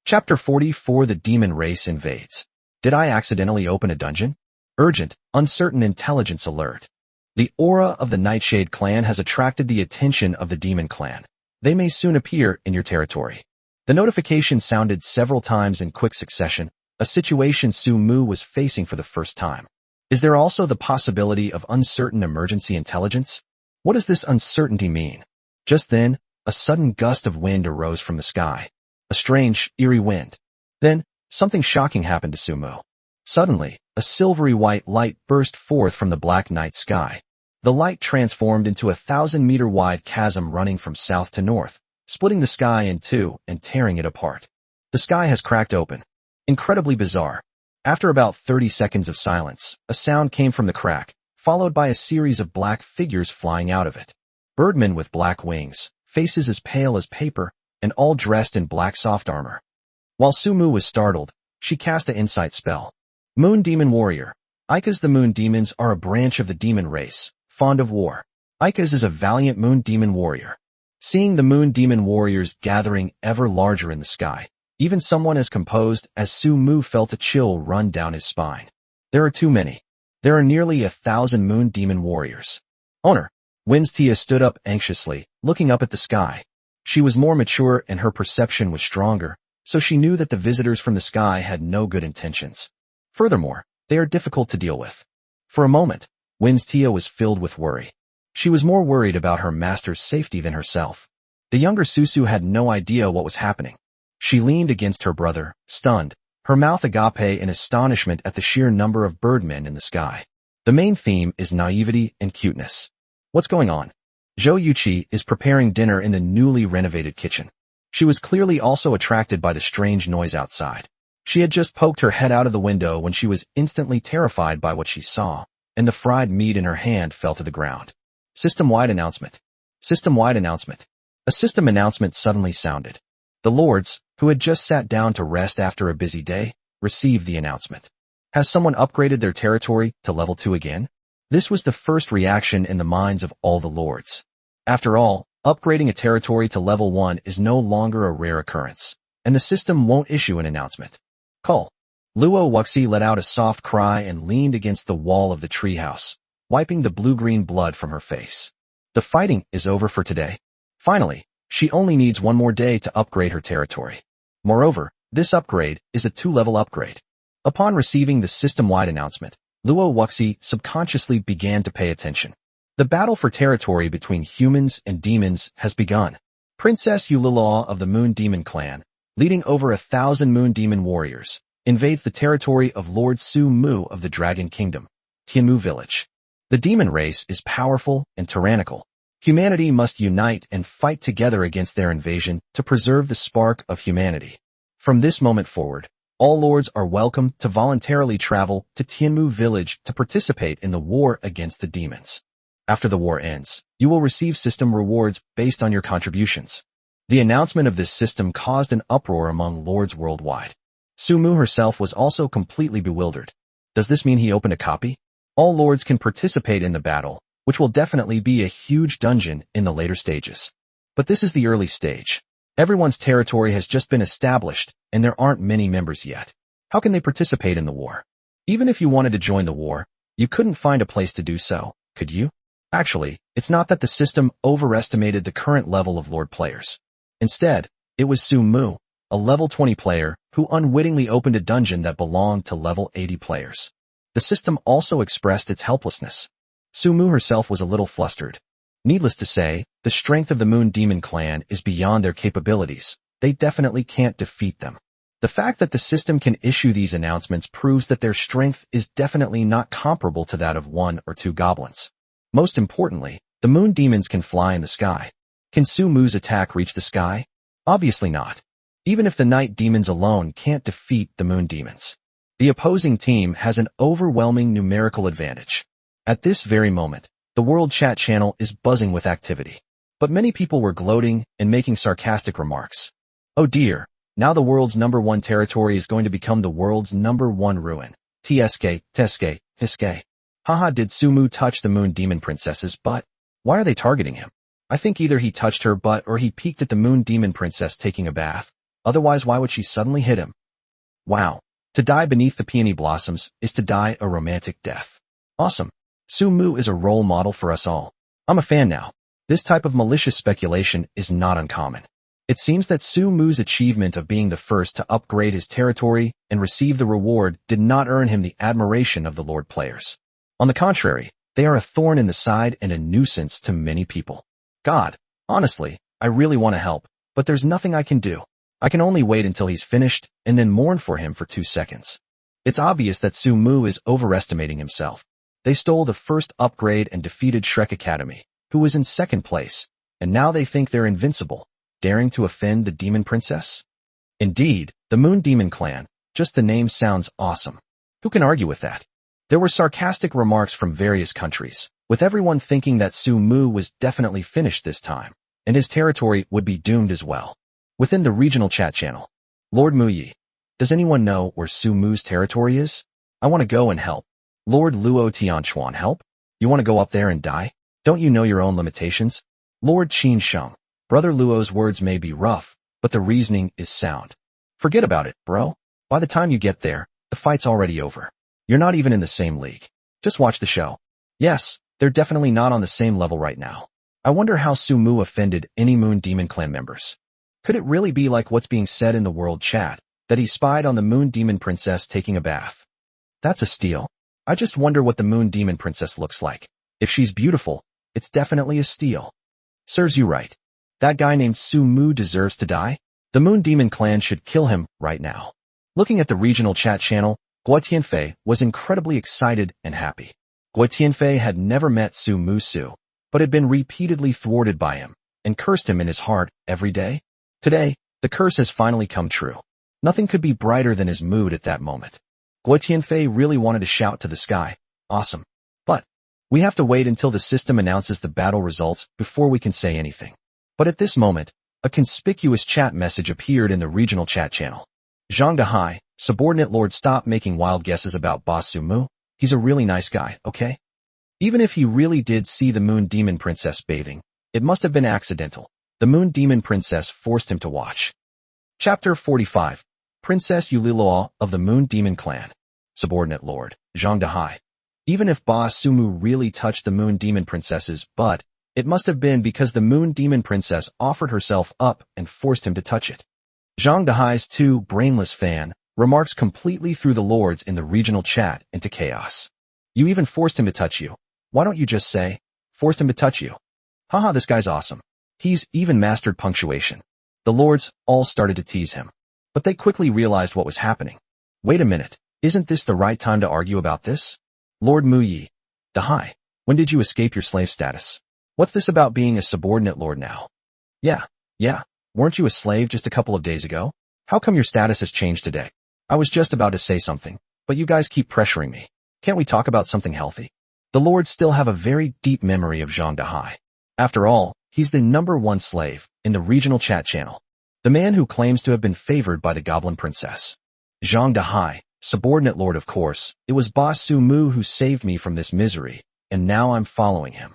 Speaker 1: Chapter 44 The Demon Race Invades. Did I accidentally open a dungeon? Urgent, uncertain intelligence alert. The aura of the Nightshade clan has attracted the attention of the Demon clan. They may soon appear in your territory. The notification sounded several times in quick succession, a situation Sumu was facing for the first time. Is there also the possibility of uncertain emergency intelligence? What does this uncertainty mean? Just then, a sudden gust of wind arose from the sky. A strange, eerie wind. Then, something shocking happened to Sumu. Suddenly, a silvery white light burst forth from the black night sky. The light transformed into a 1,000-meter wide chasm running from south to north, splitting the sky in two and tearing it apart. The sky has cracked open. Incredibly bizarre. After about 30 seconds of silence, a sound came from the crack, followed by a series of black figures flying out of it. Birdmen with black wings, faces as pale as paper, and all dressed in black soft armor. While Sumu was startled, she cast an insight spell. Moon Demon Warrior. Ikas the Moon Demons are a branch of the demon race, fond of war. Ikas is a valiant Moon Demon Warrior. Seeing the Moon Demon Warriors gathering ever larger in the sky, even someone as composed as Sumu felt a chill run down his spine. There are too many. There are nearly 1,000 Moon Demon Warriors. Owner. Winstia stood up anxiously, looking up at the sky. She was more mature and her perception was stronger, so she knew that the visitors from the sky had no good intentions. Furthermore, they are difficult to deal with. For a moment, Winstia was filled with worry. She was more worried about her master's safety than herself. The younger Susu had no idea what was happening. She leaned against her brother, stunned, her mouth agape in astonishment at the sheer number of birdmen in the sky. The main theme is naivety and cuteness. What's going on? Zhou Yuqi is preparing dinner in the newly renovated kitchen. She was clearly also attracted by the strange noise outside. She had just poked her head out of the window when she was instantly terrified by what she saw, and the fried meat in her hand fell to the ground. System-wide announcement. System-wide announcement. A system announcement suddenly sounded. The lords, who had just sat down to rest after a busy day, received the announcement. Has someone upgraded their territory to level 2 again? This was the first reaction in the minds of all the lords. After all, upgrading a territory to level 1 is no longer a rare occurrence, and the system won't issue an announcement. Call. Luo Wuxi let out a soft cry and leaned against the wall of the treehouse, wiping the blue-green blood from her face. The fighting is over for today. Finally, she only needs one more day to upgrade her territory. Moreover, this upgrade is a 2-level upgrade. Upon receiving the system-wide announcement, Luo Wuxi subconsciously began to pay attention. The battle for territory between humans and demons has begun. Princess Yulilao of the Moon Demon Clan, leading over 1,000 Moon Demon warriors, invades the territory of Lord Su Mu of the Dragon Kingdom, Tianmu Village. The demon race is powerful and tyrannical. Humanity must unite and fight together against their invasion to preserve the spark of humanity. From this moment forward, all lords are welcome to voluntarily travel to Tianmu Village to participate in the war against the demons. After the war ends, you will receive system rewards based on your contributions. The announcement of this system caused an uproar among lords worldwide. Su Mu herself was also completely bewildered. Does this mean he opened a copy? All lords can participate in the battle, which will definitely be a huge dungeon in the later stages. But this is the early stage. Everyone's territory has just been established, and there aren't many members yet. How can they participate in the war? Even if you wanted to join the war, you couldn't find a place to do so, could you? Actually, it's not that the system overestimated the current level of lord players. Instead, it was Su Mu, a level 20 player, who unwittingly opened a dungeon that belonged to level 80 players. The system also expressed its helplessness. Su Mu herself was a little flustered. Needless to say, the strength of the Moon Demon Clan is beyond their capabilities. They definitely can't defeat them. The fact that the system can issue these announcements proves that their strength is definitely not comparable to that of 1 or 2 goblins. Most importantly, the moon demons can fly in the sky. Can Su Mu's attack reach the sky? Obviously not. Even if the night demons alone can't defeat the moon demons. The opposing team has an overwhelming numerical advantage. At this very moment, the World Chat channel is buzzing with activity. But many people were gloating and making sarcastic remarks. Oh dear, now the world's #1 territory is going to become the world's #1 ruin. Tsk, Teske, Hiske. Haha, did Su Mu touch the Moon Demon Princess's butt? Why are they targeting him? I think either he touched her butt or he peeked at the Moon Demon Princess taking a bath. Otherwise, why would she suddenly hit him? Wow. To die beneath the peony blossoms is to die a romantic death. Awesome. Su Mu is a role model for us all. I'm a fan now. This type of malicious speculation is not uncommon. It seems that Su Mu's achievement of being the first to upgrade his territory and receive the reward did not earn him the admiration of the Lord players. On the contrary, they are a thorn in the side and a nuisance to many people. God, honestly, I really want to help, but there's nothing I can do. I can only wait until he's finished and then mourn for him for 2 seconds. It's obvious that Su Mu is overestimating himself. They stole the first upgrade and defeated Shrek Academy, who was in 2nd place, and now they think they're invincible, daring to offend the Demon Princess? Indeed, the Moon Demon Clan, just the name sounds awesome. Who can argue with that? There were sarcastic remarks from various countries, with everyone thinking that Su Mu was definitely finished this time, and his territory would be doomed as well. Within the regional chat channel, Lord Muyi, does anyone know where Su Mu's territory is? I want to go and help. Lord Luo Tianchuan, help? You want to go up there and die? Don't you know your own limitations? Lord Qin Sheng, Brother Luo's words may be rough, but the reasoning is sound. Forget about it, bro. By the time you get there, the fight's already over. You're not even in the same league. Just watch the show. Yes, they're definitely not on the same level right now. I wonder how Su Mu offended any Moon Demon Clan members. Could it really be like what's being said in the world chat, that he spied on the Moon Demon Princess taking a bath? That's a steal. I just wonder what the Moon Demon Princess looks like. If she's beautiful, it's definitely a steal. Serves you right. That guy named Su Mu deserves to die. The Moon Demon Clan should kill him right now. Looking at the regional chat channel, Guo Tianfei was incredibly excited and happy. Guo Tianfei had never met Su Musu, but had been repeatedly thwarted by him, and cursed him in his heart every day. Today, the curse has finally come true. Nothing could be brighter than his mood at that moment. Guo Tianfei really wanted to shout to the sky, "Awesome." But we have to wait until the system announces the battle results before we can say anything. But at this moment, a conspicuous chat message appeared in the regional chat channel. Zhang Dahai, subordinate lord, stop making wild guesses about Boss Su Mu. He's a really nice guy, okay? Even if he really did see the Moon Demon Princess bathing, it must have been accidental. The Moon Demon Princess forced him to watch. Chapter 45. Princess Yuliloa of the Moon Demon Clan. Subordinate Lord, Zhang Dahai. Even if Boss Su Mu really touched the Moon Demon Princess's butt, it must have been because the Moon Demon Princess offered herself up and forced him to touch it. Zhang Dahai's too brainless fan remarks completely threw the lords in the regional chat into chaos. You even forced him to touch you. Why don't you just say, forced him to touch you? Haha, this guy's awesome. He's even mastered punctuation. The lords all started to tease him. But they quickly realized what was happening. Wait a minute, isn't this the right time to argue about this? Lord Mu Yi. Dahai, when did you escape your slave status? What's this about being a subordinate lord now? Yeah, weren't you a slave just a couple of days ago? How come your status has changed today? I was just about to say something, but you guys keep pressuring me. Can't we talk about something healthy? The lords still have a very deep memory of Zhang Dahai. After all, he's the #1 slave in the regional chat channel. The man who claims to have been favored by the Goblin Princess. Zhang Dahai, subordinate lord, of course. It was Boss Su Mu who saved me from this misery, and now I'm following him.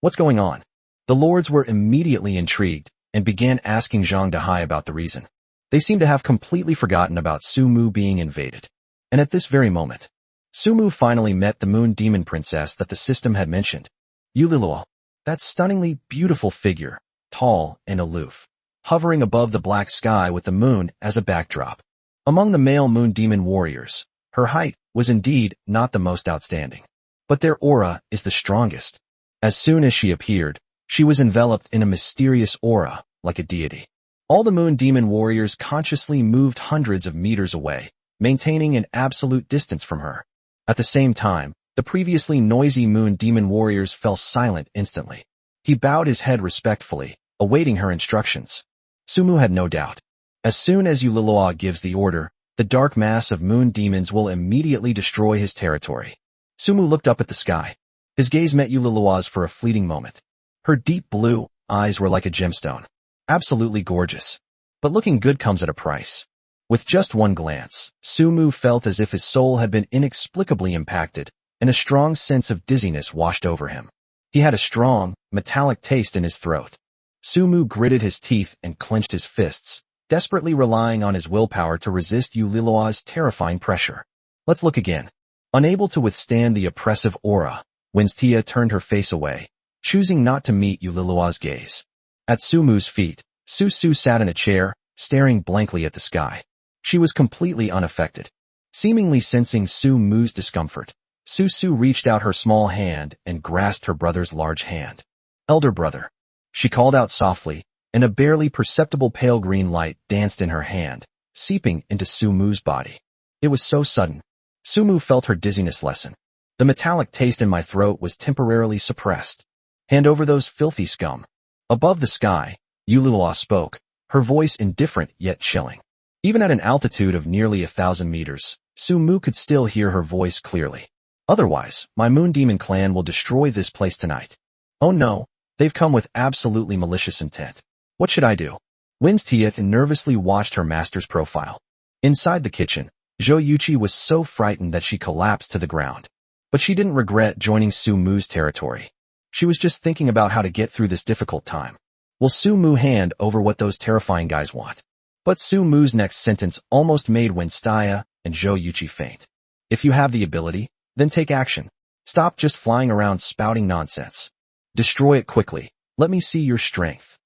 Speaker 1: What's going on? The lords were immediately intrigued and began asking Zhang Dahai about the reason. They seemed to have completely forgotten about Su Mu being invaded. And at this very moment, Su Mu finally met the Moon Demon Princess that the system had mentioned. Yuliluo, that stunningly beautiful figure, tall and aloof, hovering above the black sky with the moon as a backdrop. Among the male Moon Demon warriors, her height was indeed not the most outstanding, but their aura is the strongest. As soon as she appeared, she was enveloped in a mysterious aura, like a deity. All the Moon Demon warriors consciously moved hundreds of meters away, maintaining an absolute distance from her. At the same time, the previously noisy Moon Demon warriors fell silent instantly. He bowed his head respectfully, awaiting her instructions. Su Mu had no doubt. As soon as Yuliloa gives the order, the dark mass of moon demons will immediately destroy his territory. Su Mu looked up at the sky. His gaze met Yuliloa's for a fleeting moment. Her deep blue eyes were like a gemstone. Absolutely gorgeous. But looking good comes at a price. With just one glance, Su Mu felt as if his soul had been inexplicably impacted, and a strong sense of dizziness washed over him. He had a strong, metallic taste in his throat. Su Mu gritted his teeth and clenched his fists, desperately relying on his willpower to resist Yuliloa's terrifying pressure. Let's look again. Unable to withstand the oppressive aura, Winstia turned her face away, choosing not to meet Yuliloa's gaze. At Su Mu's feet, Su Su sat in a chair, staring blankly at the sky. She was completely unaffected. Seemingly sensing Su Mu's discomfort, Su Su reached out her small hand and grasped her brother's large hand. Elder brother. She called out softly, and a barely perceptible pale green light danced in her hand, seeping into Su Mu's body. It was so sudden. Su Mu felt her dizziness lessen. The metallic taste in my throat was temporarily suppressed. Hand over those filthy scum. Above the sky, Yuliloa spoke, her voice indifferent yet chilling. Even at an altitude of nearly 1,000 meters, Su Mu could still hear her voice clearly. Otherwise, my Moon Demon clan will destroy this place tonight. Oh no, they've come with absolutely malicious intent. What should I do? Winstia nervously watched her master's profile. Inside the kitchen, Zhou Yuqi was so frightened that she collapsed to the ground. But she didn't regret joining Su Mu's territory. She was just thinking about how to get through this difficult time. Will Su Mu hand over what those terrifying guys want? But Su Mu's next sentence almost made Winstia and Zhou Yuqi faint. If you have the ability, then take action. Stop just flying around spouting nonsense. Destroy it quickly. Let me see your strength.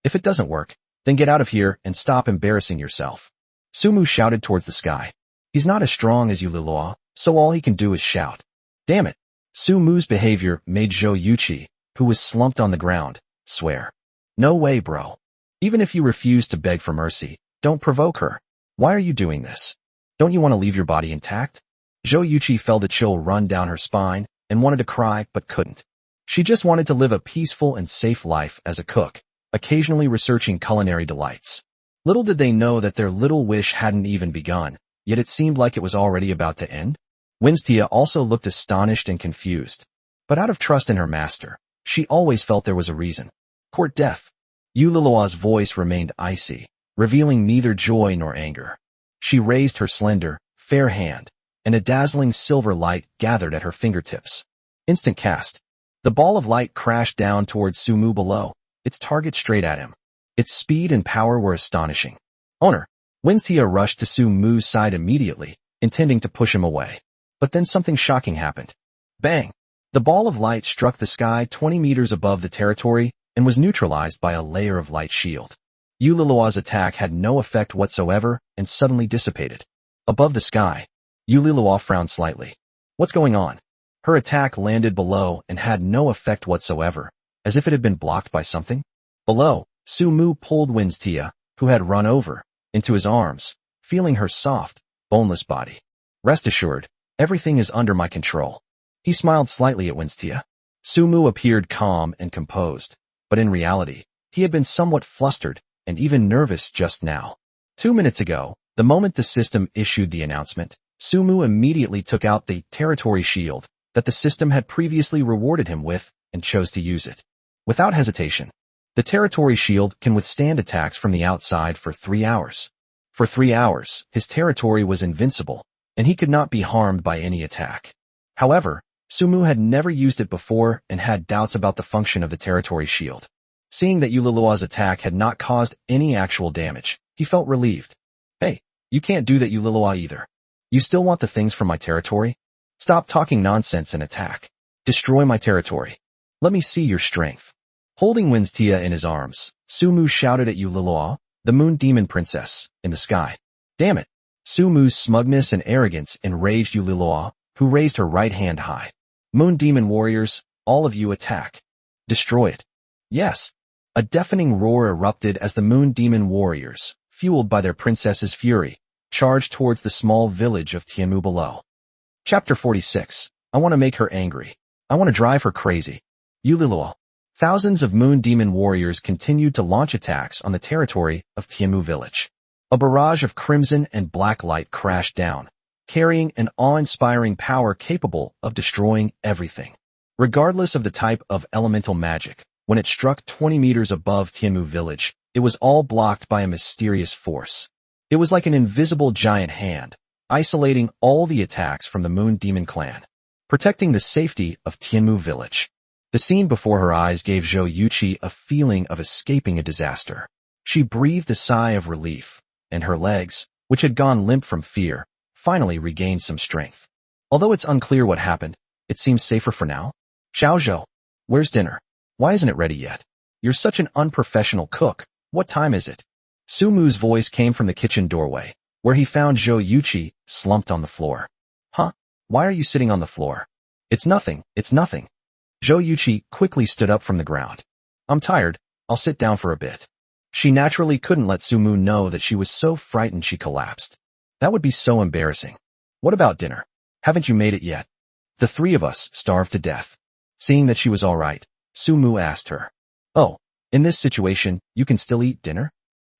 Speaker 1: If it doesn't work, then get out of here and stop embarrassing yourself. Su Mu shouted towards the sky. He's not as strong as Yuliloa, so all he can do is shout. Damn it. Su Mu's behavior made Zhou Yuqi, who was slumped on the ground, swear. No way, bro. Even if you refuse to beg for mercy, don't provoke her. Why are you doing this? Don't you want to leave your body intact? Zhou Yuqi felt a chill run down her spine, and wanted to cry but couldn't. She just wanted to live a peaceful and safe life as a cook, occasionally researching culinary delights. Little did they know that their little wish hadn't even begun, yet it seemed like it was already about to end. Winstia also looked astonished and confused. But out of trust in her master, she always felt there was a reason. Court death. Yulilua's voice remained icy, revealing neither joy nor anger. She raised her slender, fair hand, and a dazzling silver light gathered at her fingertips. Instant cast. The ball of light crashed down towards Sumu below, its target straight at him. Its speed and power were astonishing. Owner. Winstia rushed to Sumu's side immediately, intending to push him away. But then something shocking happened. Bang! The ball of light struck the sky 20 meters above the territory and was neutralized by a layer of light shield. Yulilua's attack had no effect whatsoever and suddenly dissipated. Above the sky, Yulilua frowned slightly. What's going on? Her attack landed below and had no effect whatsoever, as if it had been blocked by something. Below, Sumu pulled Winstia, who had run over, into his arms, feeling her soft, boneless body. Rest assured, everything is under my control. He smiled slightly at Winstia. Sumu appeared calm and composed, but in reality, he had been somewhat flustered and even nervous just now. 2 minutes ago, the moment the system issued the announcement, Sumu immediately took out the territory shield that the system had previously rewarded him with and chose to use it. Without hesitation, the territory shield can withstand attacks from the outside for 3 hours. For 3 hours, his territory was invincible, and he could not be harmed by any attack. However, Sumu had never used it before and had doubts about the function of the territory shield. Seeing that Yulilua's attack had not caused any actual damage, he felt relieved. Hey, you can't do that, Yulilua, either. You still want the things from my territory? Stop talking nonsense and attack. Destroy my territory. Let me see your strength. Holding Winstia in his arms, Sumu shouted at Yulilua, the moon demon princess, in the sky. Damn it! Sumu's smugness and arrogance enraged Yulilua, who raised her right hand high. Moon demon warriors, all of you attack. Destroy it. Yes. A deafening roar erupted as the moon demon warriors, fueled by their princess's fury, charged towards the small village of Tianmu below. Chapter 46. I want to make her angry. I want to drive her crazy. Yulilua. Thousands of moon demon warriors continued to launch attacks on the territory of Tianmu village. A barrage of crimson and black light crashed down, carrying an awe-inspiring power capable of destroying everything. Regardless of the type of elemental magic, when it struck 20 meters above Tianmu village, it was all blocked by a mysterious force. It was like an invisible giant hand, isolating all the attacks from the Moon Demon clan, protecting the safety of Tianmu village. The scene before her eyes gave Zhou Yuqi a feeling of escaping a disaster. She breathed a sigh of relief, and her legs, which had gone limp from fear, finally regained some strength. Although it's unclear what happened, it seems safer for now. Xiaozhou, where's dinner? Why isn't it ready yet? You're such an unprofessional cook. What time is it? Sumu's voice came from the kitchen doorway, where he found Zhou Yuqi slumped on the floor. Huh? Why are you sitting on the floor? It's nothing. Zhou Yuqi quickly stood up from the ground. I'm tired. I'll sit down for a bit. She naturally couldn't let Sumu know that she was so frightened she collapsed. That would be so embarrassing. What about dinner? Haven't you made it yet? The three of us starved to death. Seeing that she was all right, Sumu asked her. Oh, in this situation, you can still eat dinner?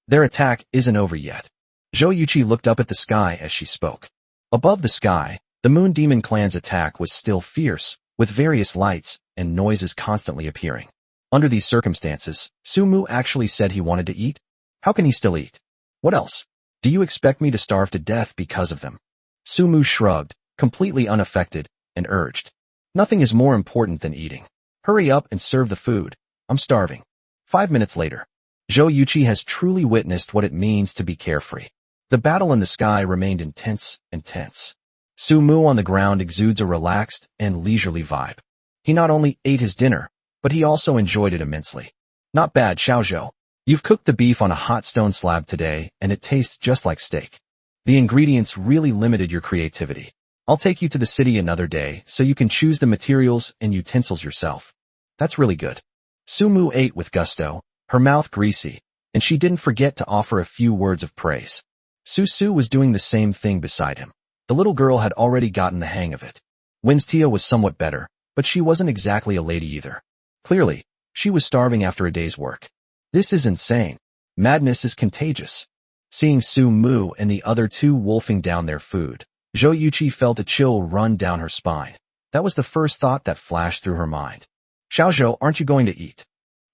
Speaker 1: Their attack isn't over yet. Zhou Yuqi looked up at the sky as she spoke. Above the sky, the Moon Demon clan's attack was still fierce, with various lights and noises constantly appearing. Under these circumstances, Sumu actually said he wanted to eat. How can he still eat? What else? Do you expect me to starve to death because of them? Sumu shrugged, completely unaffected, and urged. Nothing is more important than eating. Hurry up and serve the food. I'm starving. 5 minutes later. Zhou Yuqi has truly witnessed what it means to be carefree. The battle in the sky remained intense and tense. Sumu on the ground exudes a relaxed and leisurely vibe. He not only ate his dinner, but he also enjoyed it immensely. Not bad, Xiaozhou. You've cooked the beef on a hot stone slab today, and it tastes just like steak. The ingredients really limited your creativity. I'll take you to the city another day so you can choose the materials and utensils yourself. That's really good. Sumu ate with gusto, her mouth greasy, and she didn't forget to offer a few words of praise. Susu was doing the same thing beside him. The little girl had already gotten the hang of it. Winstia was somewhat better, But she wasn't exactly a lady either. Clearly, she was starving after a day's work. This is insane. Madness is contagious. Seeing Su Mu and the other two wolfing down their food, Zhou Yuqi felt a chill run down her spine. That was the first thought that flashed through her mind. Xiaozhou, aren't you going to eat?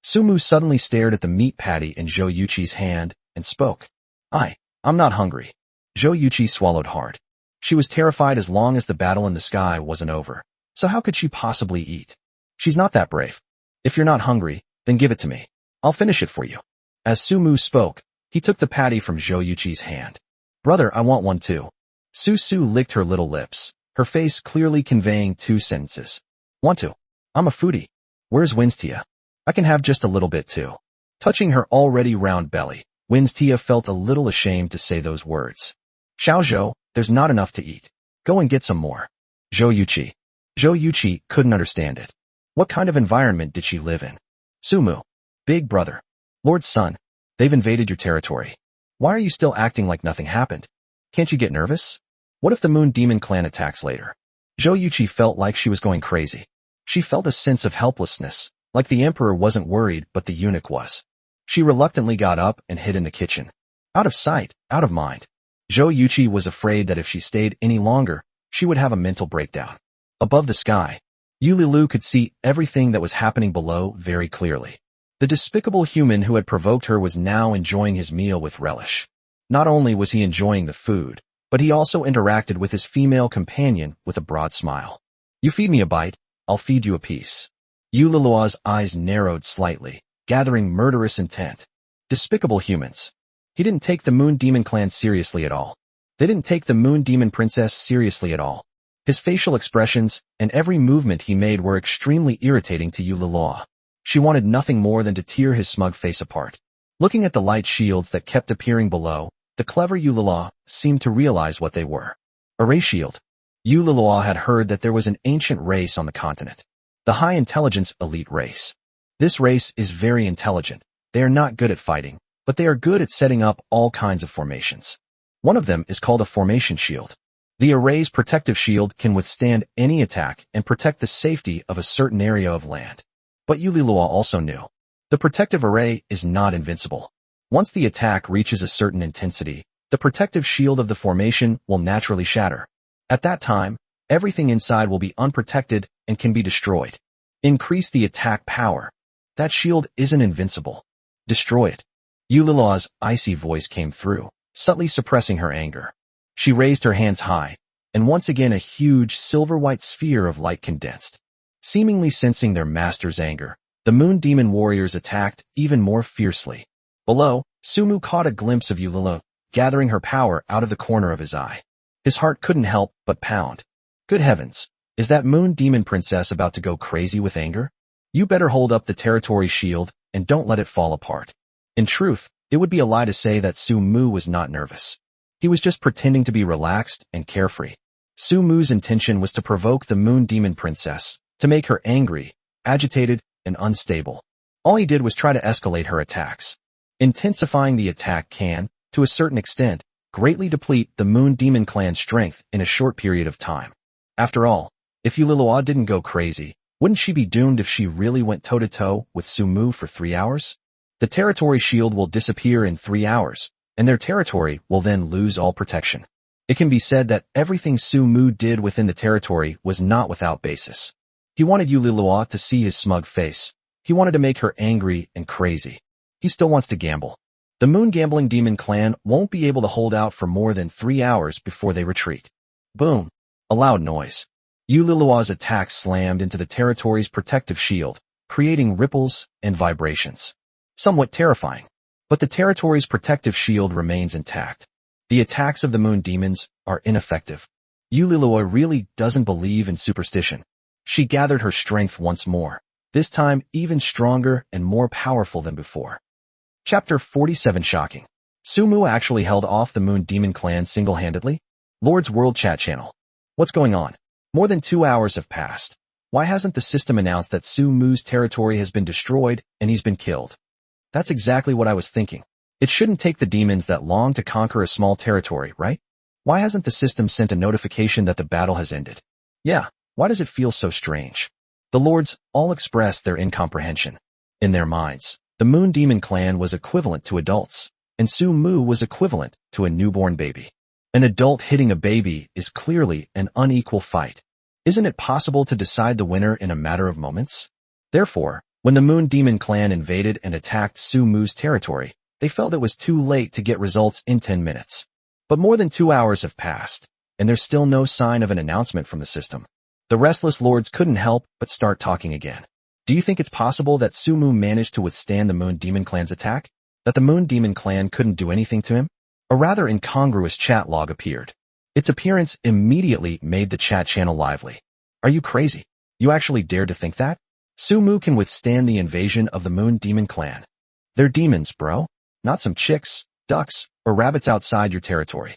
Speaker 1: Su Mu suddenly stared at the meat patty in Zhou Yuqi's hand and spoke. I'm not hungry. Zhou Yuqi swallowed hard. She was terrified as long as the battle in the sky wasn't over. So how could she possibly eat? She's not that brave. If you're not hungry, then give it to me. I'll finish it for you. As Su Mu spoke, he took the patty from Zhou Yuqi's hand. Brother, I want one too. Su Su licked her little lips, her face clearly conveying two sentences. Want to? I'm a foodie. Where's Winstia? I can have just a little bit too. Touching her already round belly, Winstia felt a little ashamed to say those words. Xiaozhou, there's not enough to eat. Go and get some more. Zhou Yuqi. Zhou Yuqi couldn't understand it. What kind of environment did she live in? Su Mu. Big brother. Lord's son. They've invaded your territory. Why are you still acting like nothing happened? Can't you get nervous? What if the Moon Demon clan attacks later? Zhou Yuqi felt like she was going crazy. She felt a sense of helplessness, like the emperor wasn't worried but the eunuch was. She reluctantly got up and hid in the kitchen. Out of sight, out of mind. Zhou Yuqi was afraid that if she stayed any longer, she would have a mental breakdown. Above the sky, Yu Lilu could see everything that was happening below very clearly. The despicable human who had provoked her was now enjoying his meal with relish. Not only was he enjoying the food, but he also interacted with his female companion with a broad smile. You feed me a bite, I'll feed you a piece. Yu Lilua's eyes narrowed slightly, gathering murderous intent. Despicable humans. He didn't take the Moon Demon clan seriously at all. They didn't take the Moon Demon princess seriously at all. His facial expressions and every movement he made were extremely irritating to Yu Lilua. She wanted nothing more than to tear his smug face apart. Looking at the light shields that kept appearing below, the clever Yu Lilua seemed to realize what they were. A ray shield. Yu Lilua had heard that there was an ancient race on the continent. The high-intelligence elite race. This race is very intelligent. They are not good at fighting, but they are good at setting up all kinds of formations. One of them is called a formation shield. The array's protective shield can withstand any attack and protect the safety of a certain area of land. But Yu Lilua also knew. The protective array is not invincible. Once the attack reaches a certain intensity, the protective shield of the formation will naturally shatter. At that time, everything inside will be unprotected and can be destroyed. Increase the attack power. That shield isn't invincible. Destroy it. Yu Lilua's icy voice came through, subtly suppressing her anger. She raised her hands high, and once again a huge silver-white sphere of light condensed. Seemingly sensing their master's anger, the Moon Demon warriors attacked even more fiercely. Below, Su Mu caught a glimpse of Yu Lilu, gathering her power out of the corner of his eye. His heart couldn't help but pound. Good heavens, is that Moon Demon princess about to go crazy with anger? You better hold up the territory shield and don't let it fall apart. In truth, it would be a lie to say that Su Mu was not nervous. He was just pretending to be relaxed and carefree. Su Mu's intention was to provoke the Moon Demon princess, to make her angry, agitated, and unstable. All he did was try to escalate her attacks. Intensifying the attack can, to a certain extent, greatly deplete the Moon Demon clan's strength in a short period of time. After all, if Yu Lilua didn't go crazy, wouldn't she be doomed if she really went toe-to-toe with Su Mu for 3 hours? The territory shield will disappear in 3 hours, and their territory will then lose all protection. It can be said that everything Su Mu did within the territory was not without basis. He wanted Yu Lilua to see his smug face. He wanted to make her angry and crazy. He still wants to gamble. The Moon Gambling Demon clan won't be able to hold out for more than 3 hours before they retreat. Boom. A loud noise. Yu Lilua's attack slammed into the territory's protective shield, creating ripples and vibrations. Somewhat terrifying. But the territory's protective shield remains intact. The attacks of the Moon Demons are ineffective. Yu Lilua really doesn't believe in superstition. She gathered her strength once more, this time even stronger and more powerful than before. Chapter 47 Shocking. Su Mu actually held off the Moon Demon clan single-handedly? Lord's World Chat Channel. What's going on? More than 2 hours have passed. Why hasn't the system announced that Su Mu's territory has been destroyed and he's been killed? That's exactly what I was thinking. It shouldn't take the demons that long to conquer a small territory, right? Why hasn't the system sent a notification that the battle has ended? Yeah, why does it feel so strange? The lords all expressed their incomprehension. In their minds, the Moon Demon clan was equivalent to adults, and Su Mu was equivalent to a newborn baby. An adult hitting a baby is clearly an unequal fight. Isn't it possible to decide the winner in a matter of moments? Therefore, when the Moon Demon clan invaded and attacked Su Mu's territory, they felt it was too late to get results in 10 minutes. But more than 2 hours have passed, and there's still no sign of an announcement from the system. The restless lords couldn't help but start talking again. Do you think it's possible that Su Mu managed to withstand the Moon Demon clan's attack? That the Moon Demon clan couldn't do anything to him? A rather incongruous chat log appeared. Its appearance immediately made the chat channel lively. Are you crazy? You actually dared to think that? Su Mu can withstand the invasion of the Moon Demon clan. They're demons, bro. Not some chicks, ducks, or rabbits outside your territory.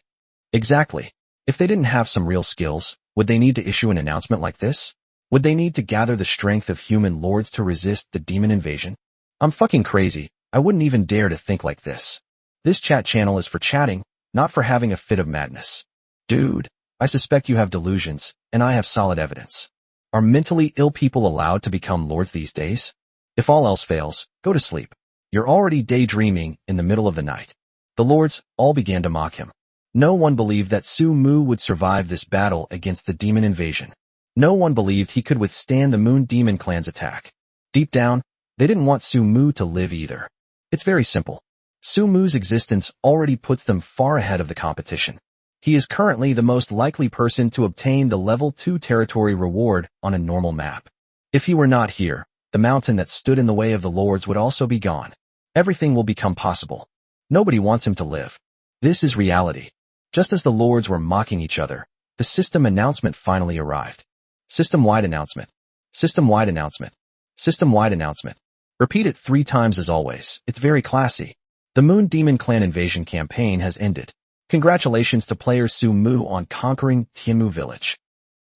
Speaker 1: Exactly. If they didn't have some real skills, would they need to issue an announcement like this? Would they need to gather the strength of human lords to resist the demon invasion? I'm fucking crazy. I wouldn't even dare to think like this. This chat channel is for chatting, not for having a fit of madness. Dude, I suspect you have delusions, and I have solid evidence. Are mentally ill people allowed to become lords these days? If all else fails, go to sleep. You're already daydreaming in the middle of the night. The lords all began to mock him. No one believed that Su Mu would survive this battle against the demon invasion. No one believed he could withstand the Moon Demon clan's attack. Deep down, they didn't want Su Mu to live either. It's very simple. Su Mu's existence already puts them far ahead of the competition. He is currently the most likely person to obtain the level 2 territory reward on a normal map. If he were not here, the mountain that stood in the way of the lords would also be gone. Everything will become possible. Nobody wants him to live. This is reality. Just as the lords were mocking each other, the system announcement finally arrived. System-wide announcement. System-wide announcement. System-wide announcement. Repeat it 3 times as always. It's very classy. The Moon Demon clan invasion campaign has ended. Congratulations to player Su Mu on conquering Tianmu village.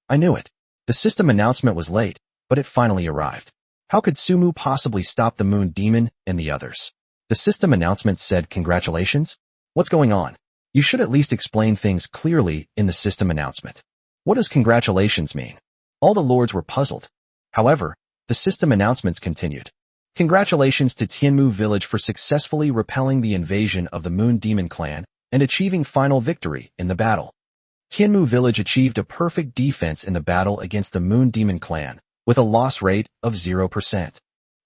Speaker 1: I knew it. The system announcement was late, but it finally arrived. How could Su Mu possibly stop the Moon Demon and the others? The system announcement said congratulations? What's going on? You should at least explain things clearly in the system announcement. What does congratulations mean? All the lords were puzzled. However, the system announcements continued. Congratulations to Tianmu village for successfully repelling the invasion of the Moon Demon clan and achieving final victory in the battle. Tianmu village achieved a perfect defense in the battle against the Moon Demon clan, with a loss rate of 0%.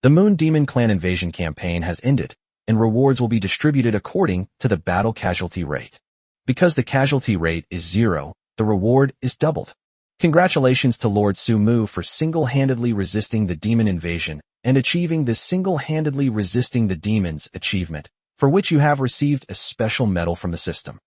Speaker 1: The Moon Demon clan invasion campaign has ended, and rewards will be distributed according to the battle casualty rate. Because the casualty rate is 0, the reward is doubled. Congratulations to Lord Su Mu for single-handedly resisting the demon invasion and achieving the single-handedly resisting the demons achievement, for which you have received a special medal from the system.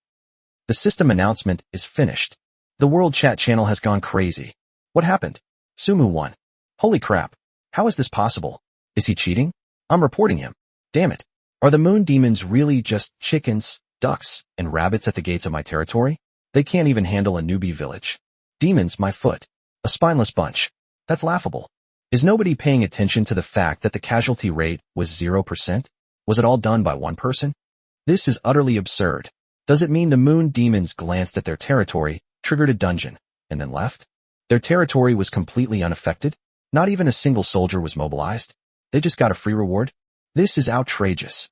Speaker 1: The system announcement is finished. The world chat channel has gone crazy. What happened? Su Mu won. Holy crap. How is this possible? Is he cheating? I'm reporting him. Damn it. Are the Moon Demons really just chickens, ducks, and rabbits at the gates of my territory? They can't even handle a newbie village. Demons, my foot. A spineless bunch. That's laughable. Is nobody paying attention to the fact that the casualty rate was 0%? Was it all done by one person? This is utterly absurd. Does it mean the Moon Demons glanced at their territory, triggered a dungeon, and then left? Their territory was completely unaffected? Not even a single soldier was mobilized? They just got a free reward? This is outrageous.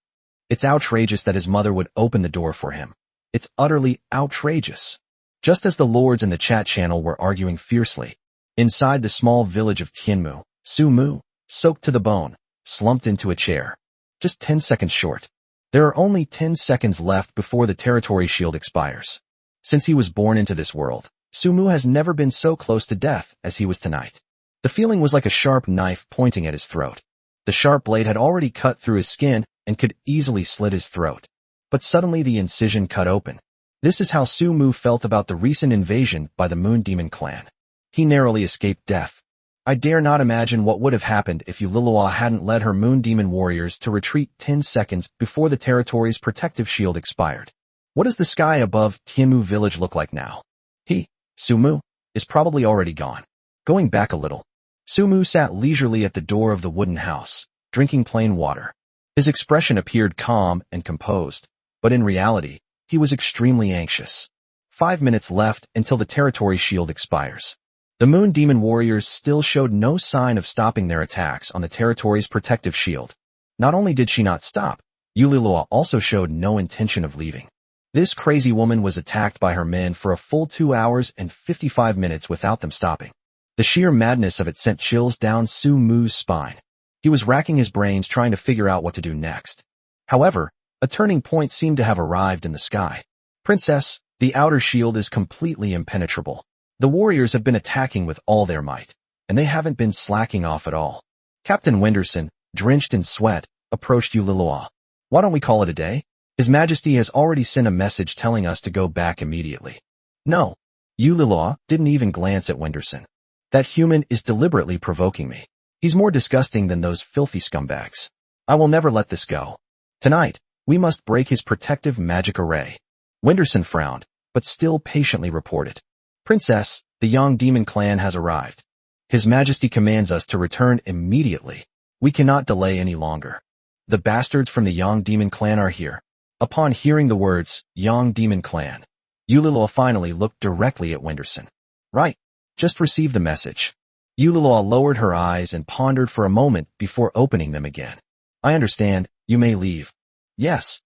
Speaker 1: It's outrageous that his mother would open the door for him. It's utterly outrageous. Just as the lords in the chat channel were arguing fiercely, inside the small village of Tianmu, Su Mu, soaked to the bone, slumped into a chair. Just 10 seconds short. There are only 10 seconds left before the territory shield expires. Since he was born into this world, Su Mu has never been so close to death as he was tonight. The feeling was like a sharp knife pointing at his throat. The sharp blade had already cut through his skin and could easily slit his throat. But suddenly the incision cut open. This is how Su Mu felt about the recent invasion by the Moon Demon clan. He narrowly escaped death. I dare not imagine what would have happened if Yulilua hadn't led her Moon Demon warriors to retreat 10 seconds before the territory's protective shield expired. What does the sky above Tianmu village look like now? He, Su Mu, is probably already gone. Going back a little, Su Mu sat leisurely at the door of the wooden house, drinking plain water. His expression appeared calm and composed, but in reality, he was extremely anxious. 5 minutes left until the territory shield expires. The Moon Demon warriors still showed no sign of stopping their attacks on the territory's protective shield. Not only did she not stop, Yulilua also showed no intention of leaving. This crazy woman was attacked by her men for a full 2 hours and 55 minutes without them stopping. The sheer madness of it sent chills down Su Mu's spine. He was racking his brains trying to figure out what to do next. However, a turning point seemed to have arrived in the sky. Princess, the outer shield is completely impenetrable. The warriors have been attacking with all their might, and they haven't been slacking off at all. Captain Wenderson, drenched in sweat, approached Yulilua. Why don't we call it a day? His Majesty has already sent a message telling us to go back immediately. No. Yulilua didn't even glance at Wenderson. That human is deliberately provoking me. He's more disgusting than those filthy scumbags. I will never let this go. Tonight, we must break his protective magic array. Wenderson frowned, but still patiently reported. Princess, the Yang Demon clan has arrived. His Majesty commands us to return immediately. We cannot delay any longer. The bastards from the Yang Demon clan are here. Upon hearing the words, Yang Demon clan, Yulilua finally looked directly at Wenderson. Right. Just received the message. Yulilua lowered her eyes and pondered for a moment before opening them again. I understand, you may leave. Yes.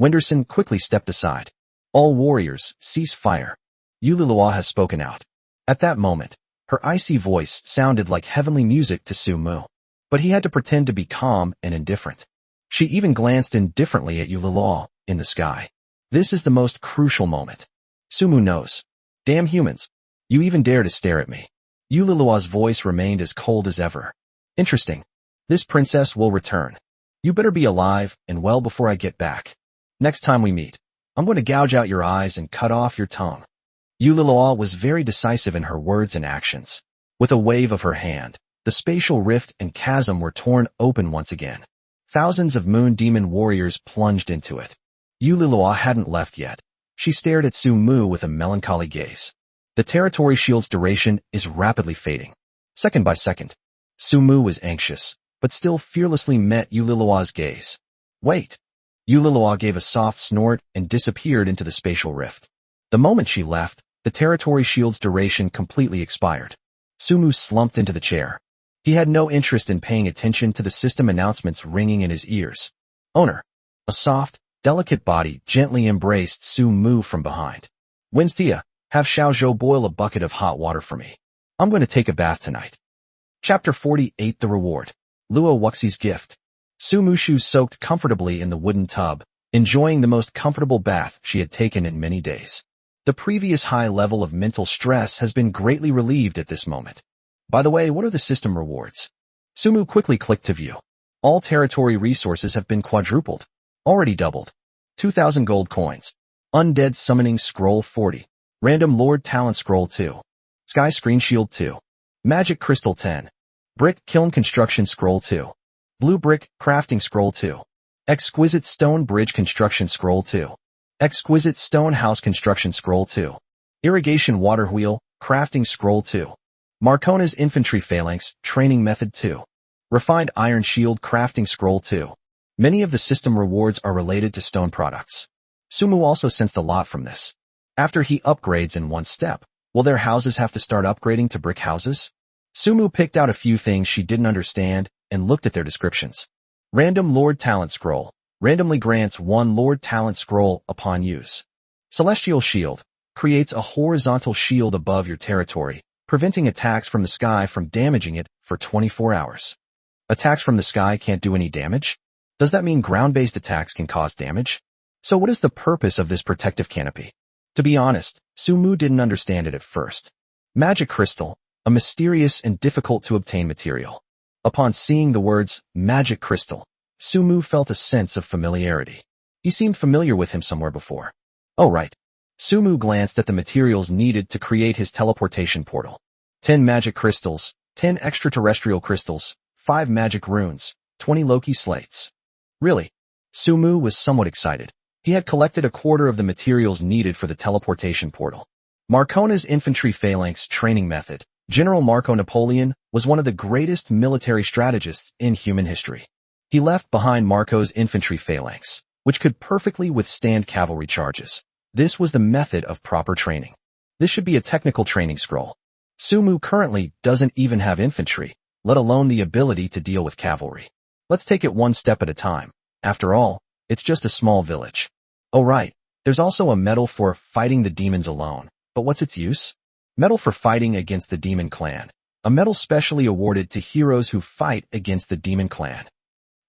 Speaker 1: Wenderson quickly stepped aside. All warriors, cease fire. Yulilua has spoken out. At that moment, her icy voice sounded like heavenly music to Su Mu. But he had to pretend to be calm and indifferent. She even glanced indifferently at Yulilua in the sky. This is the most crucial moment. Su Mu knows. Damn humans. You even dare to stare at me. Yulilua's voice remained as cold as ever. Interesting. This princess will return. You better be alive and well before I get back. Next time we meet, I'm going to gouge out your eyes and cut off your tongue. Yulilua was very decisive in her words and actions. With a wave of her hand, the spatial rift and chasm were torn open once again. Thousands of Moon Demon warriors plunged into it. Yulilua hadn't left yet. She stared at Su Mu with a melancholy gaze. The territory shield's duration is rapidly fading. Second by second. Su Mu was anxious, but still fearlessly met Yulilua's gaze. Wait. Yulilua gave a soft snort and disappeared into the spatial rift. The moment she left, the territory shield's duration completely expired. Su Mu slumped into the chair. He had no interest in paying attention to the system announcements ringing in his ears. Owner. A soft, delicate body gently embraced Su Mu from behind. Winstia, have Xiaozhou boil a bucket of hot water for me. I'm going to take a bath tonight. Chapter 48 The Reward. Luo Wuxi's Gift. Su Mushu soaked comfortably in the wooden tub, enjoying the most comfortable bath she had taken in many days. The previous high level of mental stress has been greatly relieved at this moment. By the way, what are the system rewards? Su Mu quickly clicked to view. All territory resources have been quadrupled. Already doubled. 2,000 gold coins. Undead Summoning Scroll 40. Random Lord Talent Scroll 2. Sky Screen Shield 2. Magic Crystal 10. Brick Kiln Construction Scroll 2. Blue Brick Crafting Scroll 2. Exquisite Stone Bridge Construction Scroll 2. Exquisite Stone House Construction Scroll 2. Irrigation Water Wheel Crafting Scroll 2. Marcona's Infantry Phalanx Training Method 2. Refined Iron Shield Crafting Scroll 2. Many of the system rewards are related to stone products. Su Mu also sensed a lot from this. After he upgrades in one step, will their houses have to start upgrading to brick houses? Su Mu picked out a few things she didn't understand and looked at their descriptions. Random Lord Talent Scroll. Randomly grants 1 Lord Talent Scroll upon use. Celestial Shield. Creates a horizontal shield above your territory, preventing attacks from the sky from damaging it for 24 hours. Attacks from the sky can't do any damage? Does that mean ground-based attacks can cause damage? So what is the purpose of this protective canopy? To be honest, Su Mu didn't understand it at first. Magic Crystal, a mysterious and difficult-to-obtain material. Upon seeing the words, Magic Crystal, Su Mu felt a sense of familiarity. He seemed familiar with him somewhere before. Oh right. Su Mu glanced at the materials needed to create his teleportation portal. 10 magic crystals, 10 extraterrestrial crystals, 5 magic runes, 20 Loki slates. Really? Su Mu was somewhat excited. He had collected a quarter of the materials needed for the teleportation portal. Marcona's Infantry Phalanx Training Method. General Marco Napoleon was one of the greatest military strategists in human history. He left behind Marco's Infantry Phalanx, which could perfectly withstand cavalry charges. This was the method of proper training. This should be a technical training scroll. Sumu currently doesn't even have infantry, let alone the ability to deal with cavalry. Let's take it one step at a time. After all, it's just a small village. Oh right, there's also a medal for fighting the demons alone. But what's its use? Medal for fighting against the demon clan. A medal specially awarded to heroes who fight against the demon clan.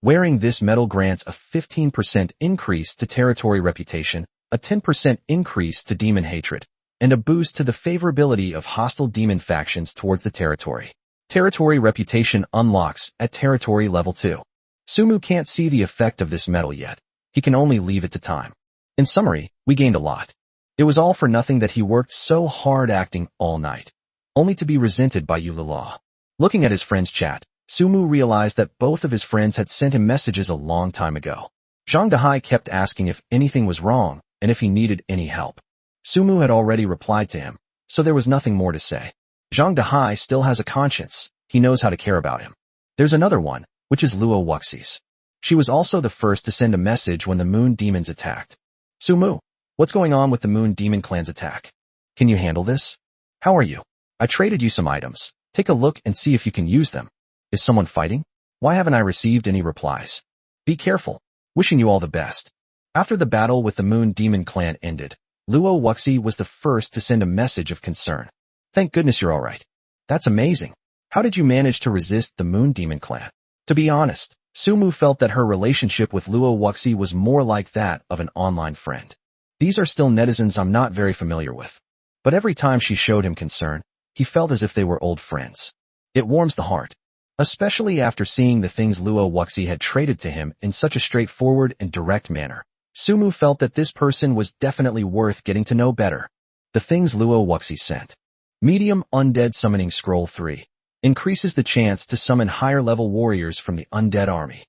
Speaker 1: Wearing this medal grants a 15% increase to territory reputation, a 10% increase to demon hatred, and a boost to the favorability of hostile demon factions towards the territory. Territory reputation unlocks at territory level 2. Sumu can't see the effect of this medal yet. He can only leave it to time. In summary, we gained a lot. It was all for nothing that he worked so hard acting all night, only to be resented by Yulala. Looking at his friend's chat, Sumu realized that both of his friends had sent him messages a long time ago. Zhang Dehai kept asking if anything was wrong and if he needed any help. Sumu had already replied to him, so there was nothing more to say. Zhang Dehai still has a conscience. He knows how to care about him. There's another one, which is Luo Wuxi's. She was also the first to send a message when the moon demons attacked. Sumu, what's going on with the moon demon clan's attack? Can you handle this? How are you? I traded you some items. Take a look and see if you can use them. Is someone fighting? Why haven't I received any replies? Be careful. Wishing you all the best. After the battle with the moon demon clan ended, Luo Wuxi was the first to send a message of concern. Thank goodness you're alright. That's amazing. How did you manage to resist the moon demon clan? To be honest, Sumu felt that her relationship with Luo Wuxi was more like that of an online friend. These are still netizens I'm not very familiar with. But every time she showed him concern, he felt as if they were old friends. It warms the heart. Especially after seeing the things Luo Wuxi had traded to him in such a straightforward and direct manner. Sumu felt that this person was definitely worth getting to know better. The things Luo Wuxi sent. Medium Undead Summoning Scroll 3. Increases the chance to summon higher-level warriors from the undead army.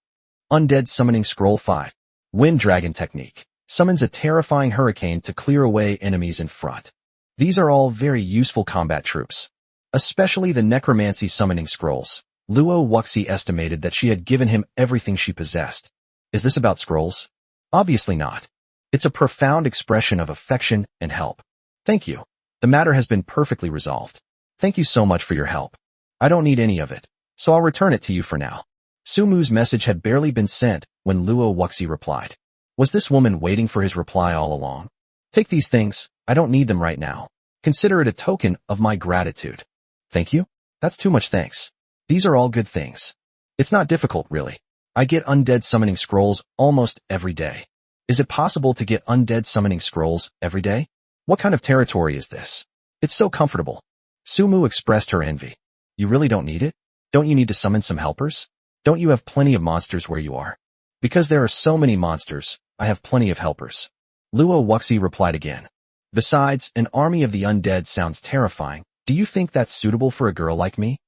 Speaker 1: Undead Summoning Scroll 5. Wind Dragon Technique. Summons a terrifying hurricane to clear away enemies in front. These are all very useful combat troops. Especially the Necromancy Summoning Scrolls. Luo Wuxi estimated that she had given him everything she possessed. Is this about scrolls? Obviously not. It's a profound expression of affection and help. Thank you. The matter has been perfectly resolved. Thank you so much for your help. I don't need any of it, so I'll return it to you for now. Sumu's message had barely been sent when Luo Wuxi replied. Was this woman waiting for his reply all along? Take these things, I don't need them right now. Consider it a token of my gratitude. Thank you? That's too much thanks. These are all good things. It's not difficult, really. I get undead summoning scrolls almost every day. Is it possible to get undead summoning scrolls every day? What kind of territory is this? It's so comfortable. Sumu expressed her envy. You really don't need it? Don't you need to summon some helpers? Don't you have plenty of monsters where you are? Because there are so many monsters, I have plenty of helpers. Luo Wuxi replied again. Besides, an army of the undead sounds terrifying. Do you think that's suitable for a girl like me?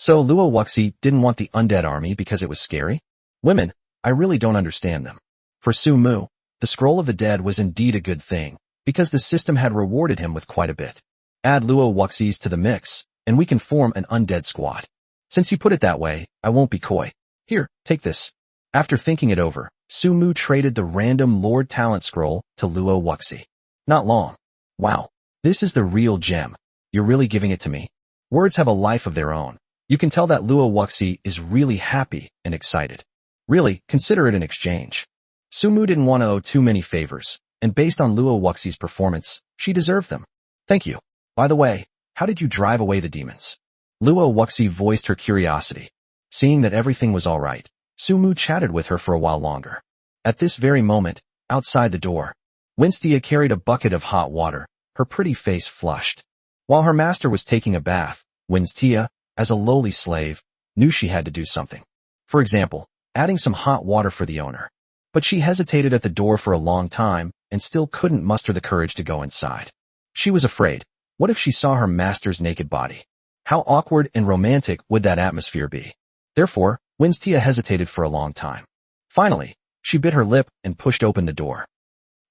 Speaker 1: So Luo Wuxi didn't want the undead army because it was scary? Women, I really don't understand them. For Sumu, the scroll of the dead was indeed a good thing, because the system had rewarded him with quite a bit. Add Luo Wuxi's to the mix, and we can form an undead squad. Since you put it that way, I won't be coy. Here, take this. After thinking it over, Sumu traded the random Lord Talent scroll to Luo Wuxi. Not long. Wow. This is the real gem. You're really giving it to me? Words have a life of their own. You can tell that Luo Wuxi is really happy and excited. Really, consider it an exchange. Sumu didn't want to owe too many favors, and based on Luo Wuxi's performance, she deserved them. Thank you. By the way, how did you drive away the demons? Luo Wuxi voiced her curiosity. Seeing that everything was all right, Sumu chatted with her for a while longer. At this very moment, outside the door, Winstia carried a bucket of hot water, her pretty face flushed. While her master was taking a bath, Winstia, as a lowly slave, knew she had to do something. For example, adding some hot water for the owner. But she hesitated at the door for a long time and still couldn't muster the courage to go inside. She was afraid. What if she saw her master's naked body? How awkward and romantic would that atmosphere be? Therefore, Winstia hesitated for a long time. Finally, she bit her lip and pushed open the door.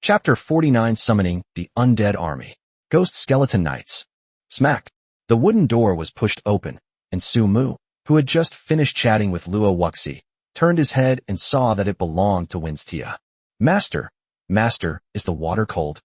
Speaker 1: Chapter 49 Summoning the Undead Army. Ghost Skeleton Knights. Smack. The wooden door was pushed open, and Sumu, who had just finished chatting with Luo Wuxi, turned his head and saw that it belonged to Winstia. Master, is the water cold?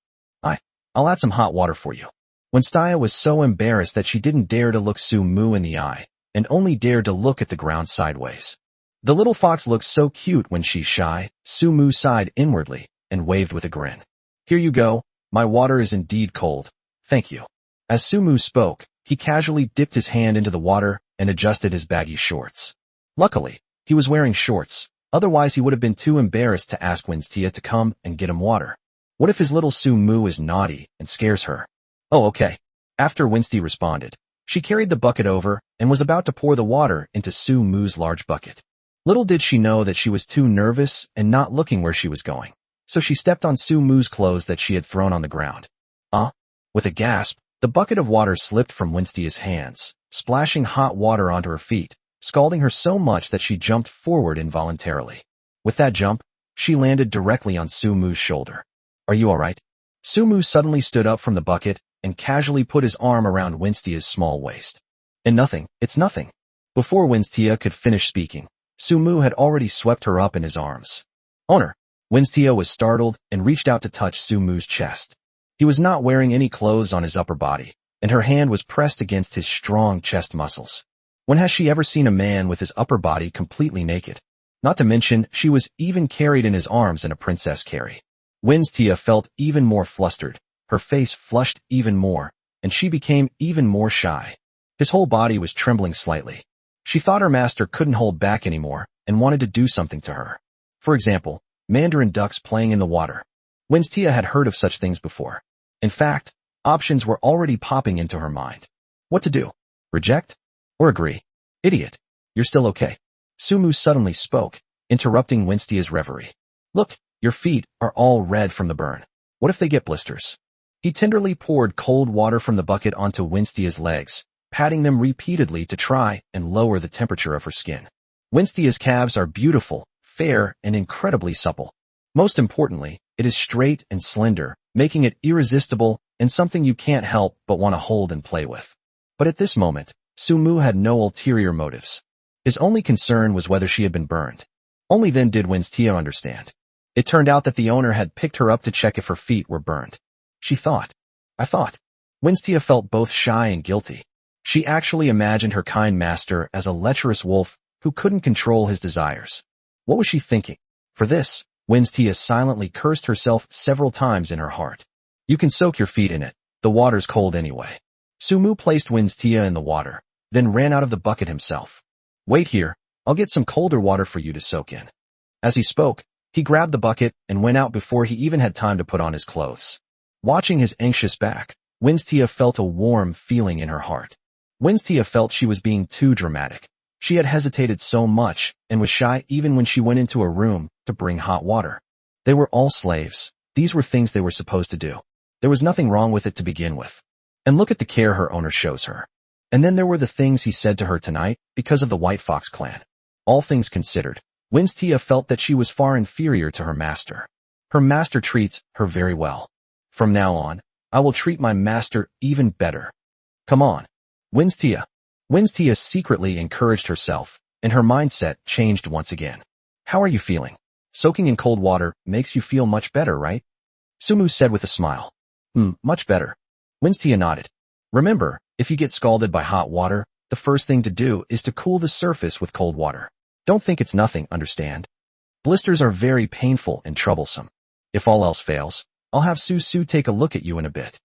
Speaker 1: I'll add some hot water for you. Winstia was so embarrassed that she didn't dare to look Su Mu in the eye, and only dared to look at the ground sideways. The little fox looks so cute when she's shy. Su Mu sighed inwardly and waved with a grin. Here you go, my water is indeed cold. Thank you. As Su Mu spoke, he casually dipped his hand into the water and adjusted his baggy shorts. Luckily, he was wearing shorts, otherwise he would have been too embarrassed to ask Winstia to come and get him water. What if his little Su Mu is naughty and scares her? Oh, okay. After Winstia responded, she carried the bucket over and was about to pour the water into Su Mu's large bucket. Little did she know that she was too nervous and not looking where she was going, so she stepped on Su Mu's clothes that she had thrown on the ground. With a gasp, the bucket of water slipped from Winstia's hands, splashing hot water onto her feet, scalding her so much that she jumped forward involuntarily. With that jump, she landed directly on Su Mu's shoulder. Are you alright? Su Mu suddenly stood up from the bucket and casually put his arm around Winstia's small waist. And nothing, it's nothing. Before Winstia could finish speaking, Su Mu had already swept her up in his arms. Owner. Winstia was startled and reached out to touch Su Mu's chest. He was not wearing any clothes on his upper body, and her hand was pressed against his strong chest muscles. When has she ever seen a man with his upper body completely naked? Not to mention, she was even carried in his arms in a princess carry. Winstia felt even more flustered, her face flushed even more, and she became even more shy. His whole body was trembling slightly. She thought her master couldn't hold back anymore and wanted to do something to her. For example, mandarin ducks playing in the water. Winstia had heard of such things before. In fact, options were already popping into her mind. What to do? Reject? Or agree? Idiot. You're still okay. Su Mu suddenly spoke, interrupting Winstia's reverie. Look, your feet are all red from the burn. What if they get blisters? He tenderly poured cold water from the bucket onto Winstia's legs, patting them repeatedly to try and lower the temperature of her skin. Winstia's calves are beautiful, fair, and incredibly supple. Most importantly, it is straight and slender, making it irresistible and something you can't help but want to hold and play with. But at this moment, Su Mu had no ulterior motives. His only concern was whether she had been burned. Only then did Winstia understand. It turned out that the owner had picked her up to check if her feet were burned. I thought. Winstia felt both shy and guilty. She actually imagined her kind master as a lecherous wolf who couldn't control his desires. What was she thinking? For this, Winstia silently cursed herself several times in her heart. You can soak your feet in it. The water's cold anyway. Su Mu placed Winstia in the water, then ran out of the bucket himself. Wait here, I'll get some colder water for you to soak in. As he spoke, he grabbed the bucket and went out before he even had time to put on his clothes. Watching his anxious back, Winstia felt a warm feeling in her heart. Winstia felt she was being too dramatic. She had hesitated so much and was shy even when she went into a room to bring hot water. They were all slaves. These were things they were supposed to do. There was nothing wrong with it to begin with. And look at the care her owner shows her. And then there were the things he said to her tonight because of the White Fox clan. All things considered, Winstia felt that she was far inferior to her master. Her master treats her very well. From now on, I will treat my master even better. Come on. Winstia. Winstia secretly encouraged herself, and her mindset changed once again. How are you feeling? Soaking in cold water makes you feel much better, right? Su Mu said with a smile. Much better. Winstia nodded. Remember, if you get scalded by hot water, the first thing to do is to cool the surface with cold water. Don't think it's nothing, understand? Blisters are very painful and troublesome. If all else fails, I'll have Su Su take a look at you in a bit.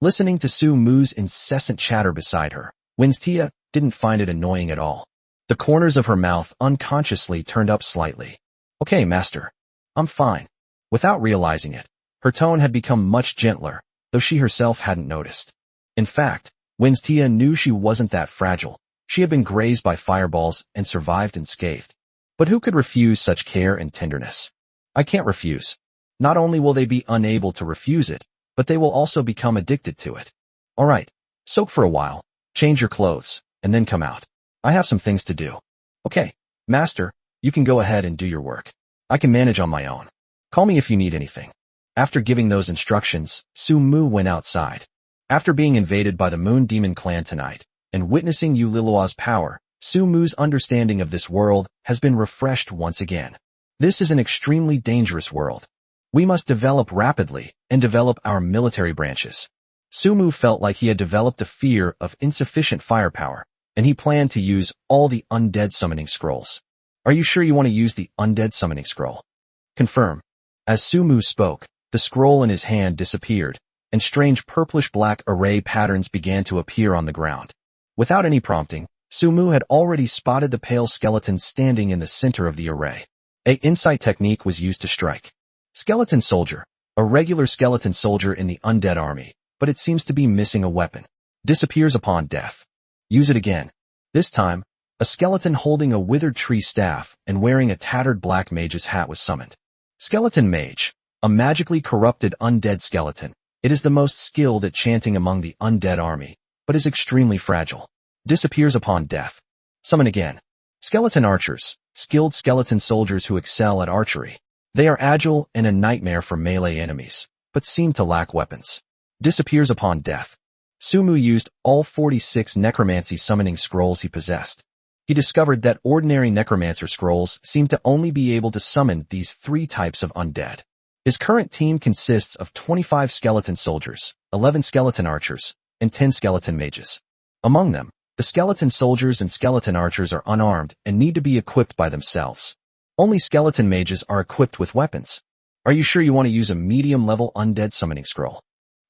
Speaker 1: Listening to Su Mu's incessant chatter beside her, Winstia didn't find it annoying at all. The corners of her mouth unconsciously turned up slightly. Okay, master. I'm fine. Without realizing it, her tone had become much gentler, though she herself hadn't noticed. In fact, Winstia knew she wasn't that fragile. She had been grazed by fireballs and survived unscathed. But who could refuse such care and tenderness? I can't refuse. Not only will they be unable to refuse it, but they will also become addicted to it. All right, soak for a while, change your clothes, and then come out. I have some things to do. Okay, master, you can go ahead and do your work. I can manage on my own. Call me if you need anything. After giving those instructions, Su Mu went outside. After being invaded by the Moon Demon clan tonight, and witnessing Yulilua's power, Su Mu's understanding of this world has been refreshed once again. This is an extremely dangerous world. We must develop rapidly and develop our military branches. Sumu felt like he had developed a fear of insufficient firepower, and he planned to use all the undead summoning scrolls. Are you sure you want to use the undead summoning scroll? Confirm. As Sumu spoke, the scroll in his hand disappeared, and strange purplish-black array patterns began to appear on the ground. Without any prompting, Sumu had already spotted the pale skeleton standing in the center of the array. A insight technique was used to strike. Skeleton soldier. A regular skeleton soldier in the undead army, but it seems to be missing a weapon. Disappears upon death. Use it again. This time, a skeleton holding a withered tree staff and wearing a tattered black mage's hat was summoned. Skeleton mage. A magically corrupted undead skeleton. It is the most skilled at chanting among the undead army, but is extremely fragile. Disappears upon death. Summon again. Skeleton archers. Skilled skeleton soldiers who excel at archery. They are agile and a nightmare for melee enemies, but seem to lack weapons. Disappears upon death. Sumu used all 46 necromancy summoning scrolls he possessed. He discovered that ordinary necromancer scrolls seem to only be able to summon these 3 types of undead. His current team consists of 25 skeleton soldiers, 11 skeleton archers, and 10 skeleton mages. Among them, the skeleton soldiers and skeleton archers are unarmed and need to be equipped by themselves. Only skeleton mages are equipped with weapons. Are you sure you want to use a medium-level undead summoning scroll?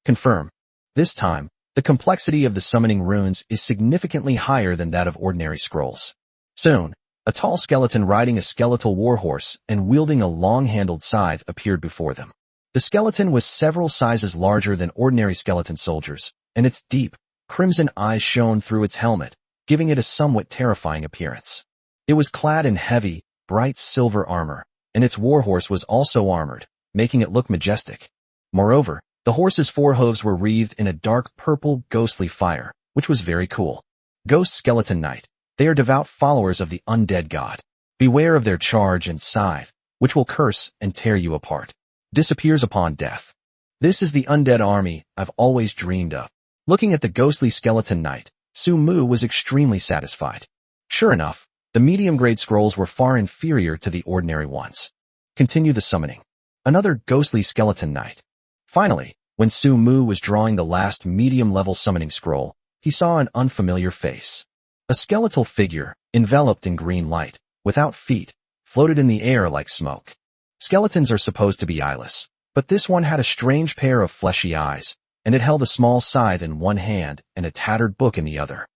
Speaker 1: Confirm. This time, the complexity of the summoning runes is significantly higher than that of ordinary scrolls. Soon, a tall skeleton riding a skeletal warhorse and wielding a long-handled scythe appeared before them. The skeleton was several sizes larger than ordinary skeleton soldiers, and its deep, crimson eyes shone through its helmet, giving it a somewhat terrifying appearance. It was clad in heavy, bright silver armor, and its warhorse was also armored, making it look majestic. Moreover, the horse's forehooves were wreathed in a dark purple, ghostly fire, which was very cool. Ghost Skeleton Knight. They are devout followers of the undead god. Beware of their charge and scythe, which will curse and tear you apart. Disappears upon death. This is the undead army I've always dreamed of. Looking at the ghostly skeleton knight, Sumu was extremely satisfied. Sure enough, the medium-grade scrolls were far inferior to the ordinary ones. Continue the summoning. Another ghostly skeleton knight. Finally, when Sumu was drawing the last medium-level summoning scroll, he saw an unfamiliar face. A skeletal figure, enveloped in green light, without feet, floated in the air like smoke. Skeletons are supposed to be eyeless, but this one had a strange pair of fleshy eyes, and it held a small scythe in one hand and a tattered book in the other.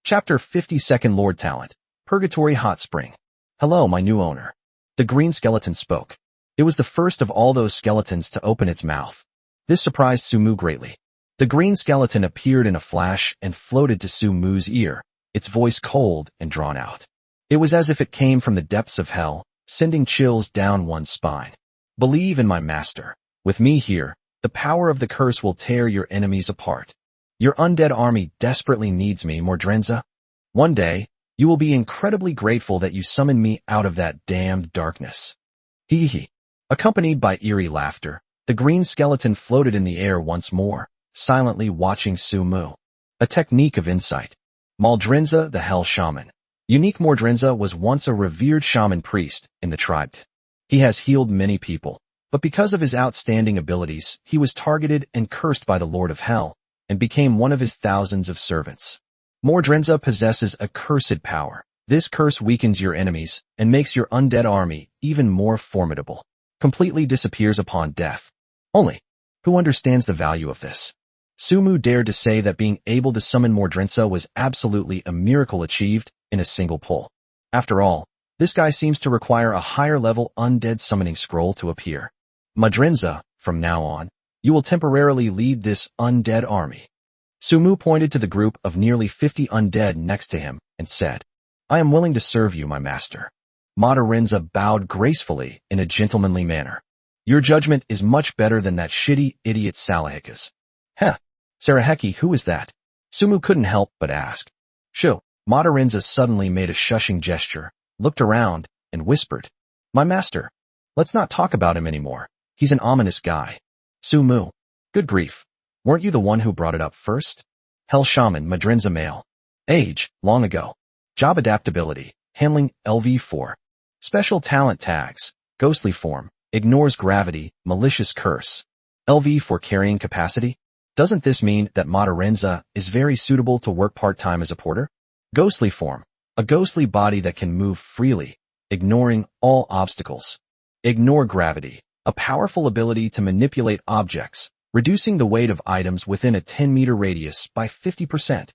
Speaker 1: Chapter 52nd Lord Talent. Purgatory Hot Spring. Hello, my new owner. The green skeleton spoke. It was the first of all those skeletons to open its mouth. This surprised Sumu greatly. The green skeleton appeared in a flash and floated to Sumu's ear, its voice cold and drawn out. It was as if it came from the depths of hell, sending chills down one's spine. Believe in my master. With me here, the power of the curse will tear your enemies apart. Your undead army desperately needs me, Mordrenza. One day, you will be incredibly grateful that you summoned me out of that damned darkness. Hee hee. Accompanied by eerie laughter, the green skeleton floated in the air once more, silently watching Sumu. A technique of insight. Mordrenza, the Hell Shaman. Unique Mordrenza was once a revered shaman priest in the tribe. He has healed many people, but because of his outstanding abilities, he was targeted and cursed by the Lord of Hell, and became one of his thousands of servants. Mordrenza possesses a cursed power. This curse weakens your enemies and makes your undead army even more formidable. Completely disappears upon death. Only, who understands the value of this? Sumu dared to say that being able to summon Mordrenza was absolutely a miracle achieved in a single pull. After all, this guy seems to require a higher-level undead summoning scroll to appear. Mordrenza, from now on, you will temporarily lead this undead army. Sumu pointed to the group of nearly 50 undead next to him and said, I am willing to serve you, my master. Mordrenza bowed gracefully in a gentlemanly manner. Your judgment is much better than that shitty idiot Salahika's. Heh. Saraheki, who is that? Sumu couldn't help but ask. Shoo. Mordrenza suddenly made a shushing gesture, looked around, and whispered, My master. Let's not talk about him anymore. He's an ominous guy. Sumu. Good grief. Weren't you the one who brought it up first? Hell Shaman, Mordrenza male. Age, long ago. Job adaptability, handling LV4. Special talent tags, ghostly form, ignores gravity, malicious curse. LV for carrying capacity. Doesn't this mean that Madarenza is very suitable to work part-time as a porter? Ghostly form. A ghostly body that can move freely, ignoring all obstacles. Ignore gravity. A powerful ability to manipulate objects, reducing the weight of items within a 10-meter radius by 50%.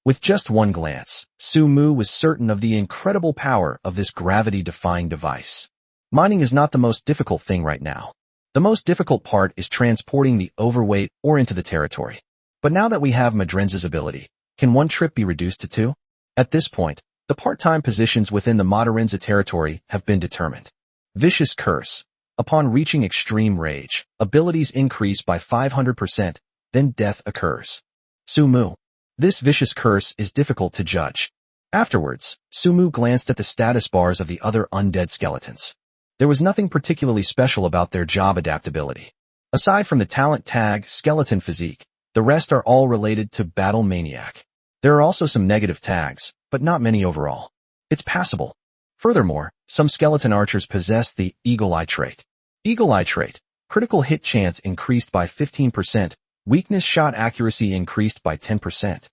Speaker 1: With just one glance, Sumu was certain of the incredible power of this gravity-defying device. Mining is not the most difficult thing right now. The most difficult part is transporting the overweight ore into the territory. But now that we have Madrenza's ability, can one trip be reduced to 2? At this point, the part-time positions within the Madarenza territory have been determined. Vicious Curse. Upon reaching extreme rage, abilities increase by 500%, then death occurs. Sumu. This vicious curse is difficult to judge. Afterwards, Sumu glanced at the status bars of the other undead skeletons. There was nothing particularly special about their job adaptability. Aside from the talent tag, skeleton physique, the rest are all related to battle maniac. There are also some negative tags, but not many overall. It's passable. Furthermore, some skeleton archers possess the Eagle Eye trait. Eagle Eye trait. Critical hit chance increased by 15%, weakness shot accuracy increased by 10%.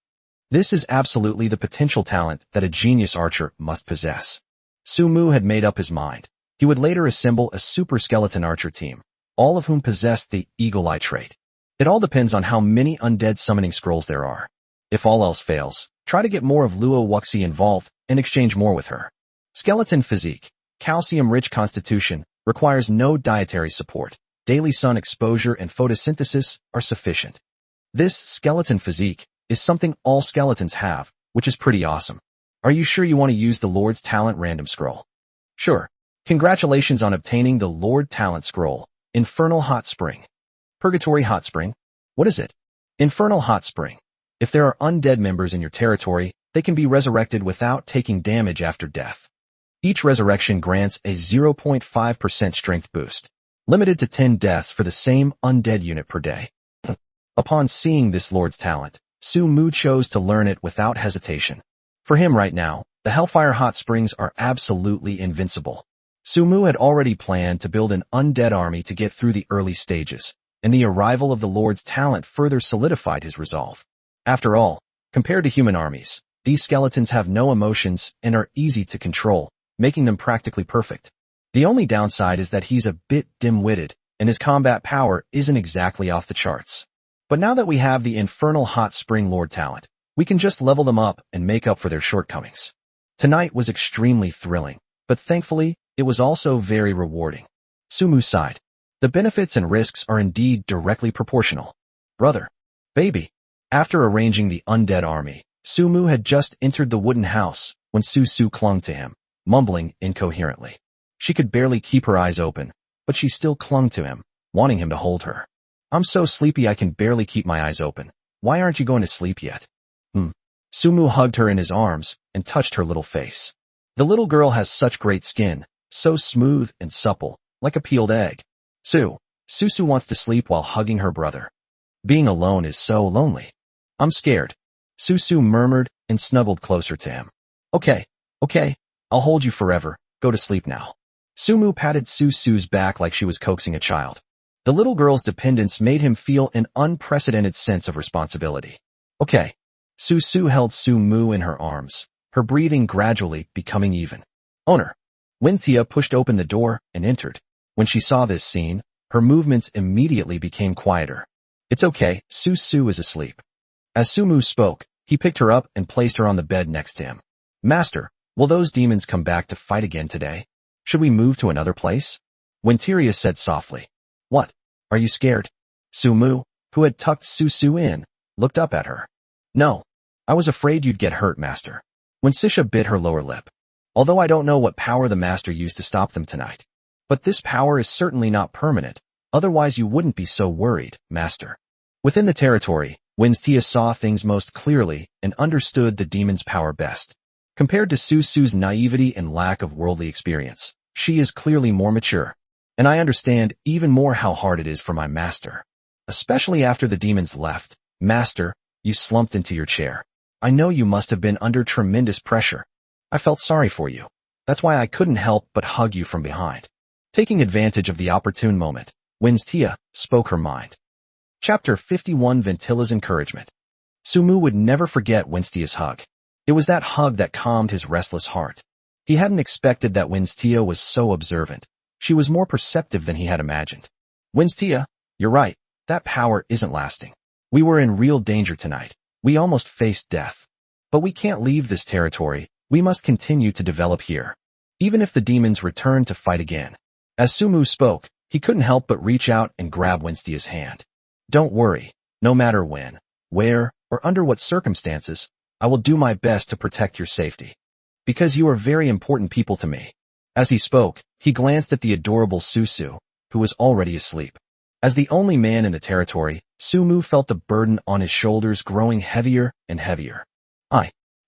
Speaker 1: This is absolutely the potential talent that a genius archer must possess. Sumu had made up his mind. He would later assemble a super skeleton archer team, all of whom possessed the Eagle Eye trait. It all depends on how many undead summoning scrolls there are. If all else fails, try to get more of Luo Wuxi involved and exchange more with her. Skeleton physique. Calcium-rich constitution, requires no dietary support. Daily sun exposure and photosynthesis are sufficient. This skeleton physique is something all skeletons have, which is pretty awesome. Are you sure you want to use the Lord's Talent random scroll? Sure. Congratulations on obtaining the Lord Talent scroll. Infernal Hot Spring. Purgatory Hot Spring? What is it? Infernal Hot Spring. If there are undead members in your territory, they can be resurrected without taking damage after death. Each resurrection grants a 0.5% strength boost, limited to 10 deaths for the same undead unit per day. Upon seeing this Lord's Talent, Sumu chose to learn it without hesitation. For him right now, the Hellfire Hot Springs are absolutely invincible. Sumu had already planned to build an undead army to get through the early stages, and the arrival of the Lord's Talent further solidified his resolve. After all, compared to human armies, these skeletons have no emotions and are easy to control, making them practically perfect. The only downside is that he's a bit dim-witted, and his combat power isn't exactly off the charts. But now that we have the Infernal Hot Spring Lord Talent, we can just level them up and make up for their shortcomings. Tonight was extremely thrilling, but thankfully, it was also very rewarding. Sumu sighed. The benefits and risks are indeed directly proportional. Brother. Baby. After arranging the undead army, Sumu had just entered the wooden house when Susu clung to him, mumbling incoherently. She could barely keep her eyes open, but she still clung to him, wanting him to hold her. I'm so sleepy I can barely keep my eyes open. Why aren't you going to sleep yet? Sumu hugged her in his arms and touched her little face. The little girl has such great skin, so smooth and supple, like a peeled egg. Susu wants to sleep while hugging her brother. Being alone is so lonely. I'm scared. Susu murmured and snuggled closer to him. Okay, I'll hold you forever. Go to sleep now. Sumu patted Susu's back like she was coaxing a child. The little girl's dependence made him feel an unprecedented sense of responsibility. Okay. Susu held Sumu in her arms, her breathing gradually becoming even. Owner. Wentia pushed open the door and entered. When she saw this scene, her movements immediately became quieter. It's okay, Susu is asleep. As Sumu spoke, he picked her up and placed her on the bed next to him. Master, will those demons come back to fight again today? Should we move to another place? Wentia said softly. What? Are you scared? Sumu, who had tucked Susu in, looked up at her. No. I was afraid you'd get hurt, Master. Wensisha bit her lower lip. Although I don't know what power the Master used to stop them tonight. But this power is certainly not permanent, otherwise you wouldn't be so worried, Master. Within the territory, Wentia saw things most clearly and understood the demon's power best. Compared to Susu's naivety and lack of worldly experience, she is clearly more mature. And I understand even more how hard it is for my master. Especially after the demons left. Master, you slumped into your chair. I know you must have been under tremendous pressure. I felt sorry for you. That's why I couldn't help but hug you from behind. Taking advantage of the opportune moment, Wentia spoke her mind. Chapter 51 Ventila's Encouragement. Sumu would never forget Winstia's hug. It was that hug that calmed his restless heart. He hadn't expected that Winstia was so observant. She was more perceptive than he had imagined. Winstia, you're right. That power isn't lasting. We were in real danger tonight. We almost faced death. But we can't leave this territory. We must continue to develop here. Even if the demons return to fight again. As Sumu spoke, he couldn't help but reach out and grab Winstia's hand. Don't worry. No matter when, where, or under what circumstances, I will do my best to protect your safety. Because you are very important people to me. As he spoke, he glanced at the adorable Susu, who was already asleep. As the only man in the territory, Sumu felt the burden on his shoulders growing heavier and heavier.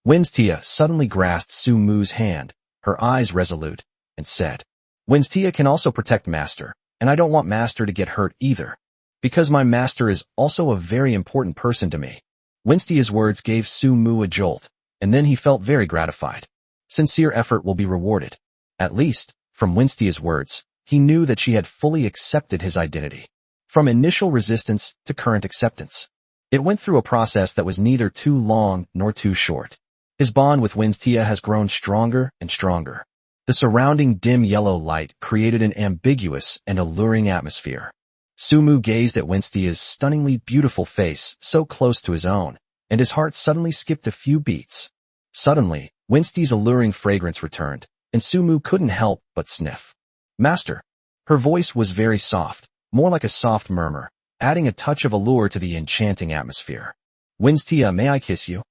Speaker 1: Winstia suddenly grasped Sumu's hand, her eyes resolute, and said, Winstia can also protect Master, and I don't want Master to get hurt either. Because my master is also a very important person to me. Winstia's words gave Sumu a jolt, and then he felt very gratified. Sincere effort will be rewarded. At least, from Winstia's words, he knew that she had fully accepted his identity. From initial resistance to current acceptance. It went through a process that was neither too long nor too short. His bond with Winstia has grown stronger and stronger. The surrounding dim yellow light created an ambiguous and alluring atmosphere. Sumu gazed at Winstia's stunningly beautiful face so close to his own, and his heart suddenly skipped a few beats. Suddenly, Winstia's alluring fragrance returned, and Sumu couldn't help but sniff. Master. Her voice was very soft, more like a soft murmur, adding a touch of allure to the enchanting atmosphere. Winstia, may I kiss you?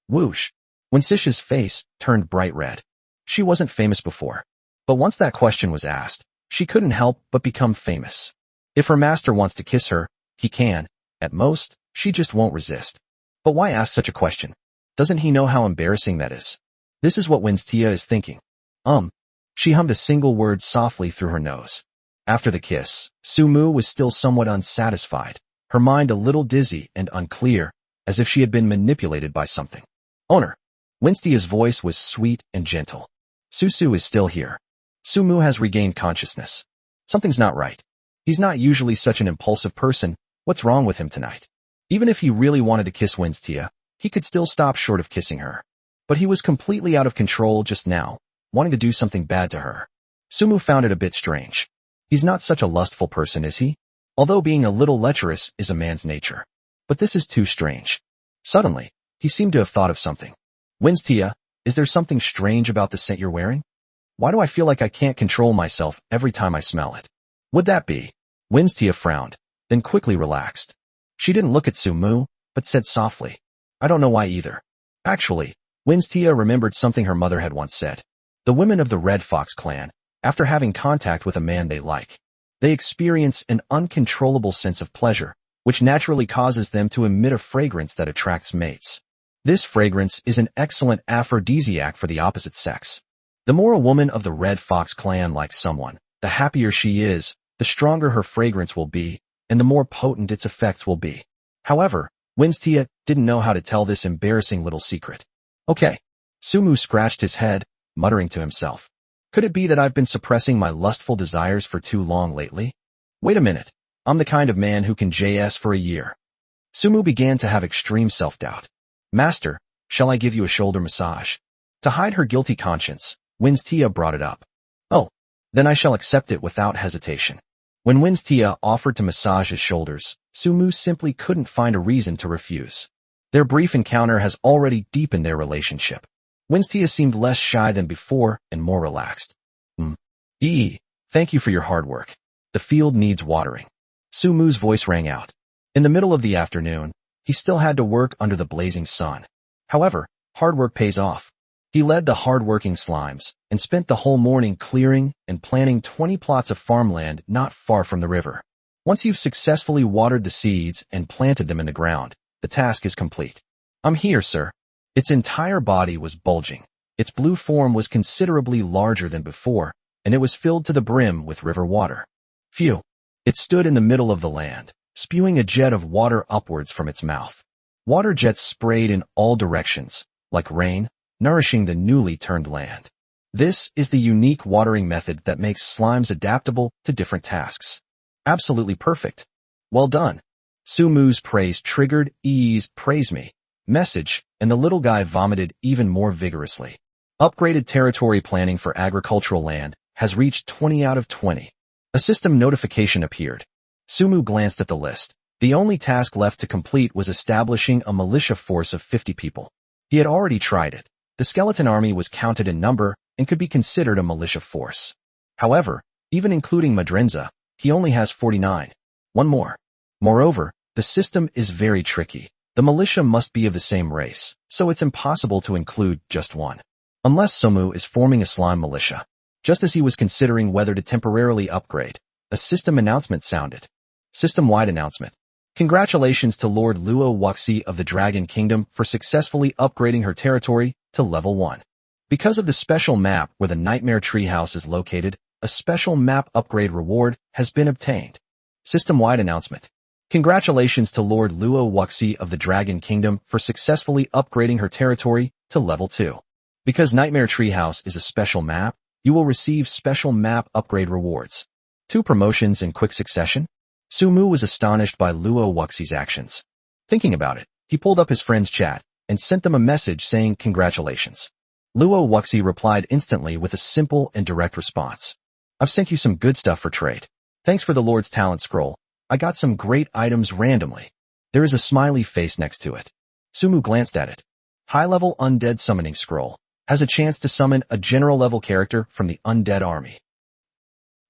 Speaker 1: Whoosh. Winsitia's face turned bright red. She wasn't famous before. But once that question was asked, she couldn't help but become famous. If her master wants to kiss her, he can. At most, she just won't resist. But why ask such a question? Doesn't he know how embarrassing that is? This is what Winstia is thinking. She hummed a single word softly through her nose. After the kiss, Sumu was still somewhat unsatisfied, her mind a little dizzy and unclear, as if she had been manipulated by something. Owner. Winstia's voice was sweet and gentle. Susu is still here. Sumu has regained consciousness. Something's not right. He's not usually such an impulsive person. What's wrong with him tonight? Even if he really wanted to kiss Winstia, he could still stop short of kissing her. But he was completely out of control just now, wanting to do something bad to her. Sumu found it a bit strange. He's not such a lustful person, is he? Although being a little lecherous is a man's nature. But this is too strange. Suddenly, he seemed to have thought of something. Winstia, is there something strange about the scent you're wearing? Why do I feel like I can't control myself every time I smell it? Would that be? Winstia frowned, then quickly relaxed. She didn't look at Sumu, but said softly, I don't know why either. Actually, Winstia remembered something her mother had once said. The women of the Red Fox clan, after having contact with a man they like, they experience an uncontrollable sense of pleasure, which naturally causes them to emit a fragrance that attracts mates. This fragrance is an excellent aphrodisiac for the opposite sex. The more a woman of the Red Fox clan likes someone, the happier she is, the stronger her fragrance will be, and the more potent its effects will be. However, Winstia didn't know how to tell this embarrassing little secret. Okay. Sumu scratched his head, muttering to himself. Could it be that I've been suppressing my lustful desires for too long lately? Wait a minute. I'm the kind of man who can JS for a year. Sumu began to have extreme self-doubt. Master, shall I give you a shoulder massage? To hide her guilty conscience, Winstia brought it up. Oh. Then I shall accept it without hesitation. When Winstia offered to massage his shoulders, Sumu simply couldn't find a reason to refuse. Their brief encounter has already deepened their relationship. Winstia seemed less shy than before and more relaxed. Thank you for your hard work. The field needs watering. Sumu's voice rang out. In the middle of the afternoon, he still had to work under the blazing sun. However, hard work pays off. He led the hard-working slimes and spent the whole morning clearing and planting 20 plots of farmland not far from the river. Once you've successfully watered the seeds and planted them in the ground, the task is complete. I'm here, sir. Its entire body was bulging. Its blue form was considerably larger than before, and it was filled to the brim with river water. Phew. It stood in the middle of the land, spewing a jet of water upwards from its mouth. Water jets sprayed in all directions, like rain, nourishing the newly turned land. This is the unique watering method that makes slimes adaptable to different tasks. Absolutely perfect. Well done. Sumu's praise triggered E's praise me message, and the little guy vomited even more vigorously. Upgraded territory planning for agricultural land has reached 20 out of 20. A system notification appeared. Sumu glanced at the list. The only task left to complete was establishing a militia force of 50 people. He had already tried it. The skeleton army was counted in number and could be considered a militia force. However, even including Madrenza, he only has 49. One more. Moreover, the system is very tricky. The militia must be of the same race, so it's impossible to include just one. Unless Sumu is forming a slime militia. Just as he was considering whether to temporarily upgrade, a system announcement sounded. System-wide announcement. Congratulations to Lord Luo Wuxi of the Dragon Kingdom for successfully upgrading her territory to level 1. Because of the special map where the Nightmare Treehouse is located, a special map upgrade reward has been obtained. System-wide announcement. Congratulations to Lord Luo Wuxi of the Dragon Kingdom for successfully upgrading her territory to level 2. Because Nightmare Treehouse is a special map, you will receive special map upgrade rewards. 2 promotions in quick succession? Sumu was astonished by Luo Wuxi's actions. Thinking about it, he pulled up his friend's chat and sent them a message saying congratulations. Luo Wuxi replied instantly with a simple and direct response. I've sent you some good stuff for trade. Thanks for the Lord's talent scroll. I got some great items randomly. There is a smiley face next to it. Sumu glanced at it. High-level undead summoning scroll. Has a chance to summon a general-level character from the undead army.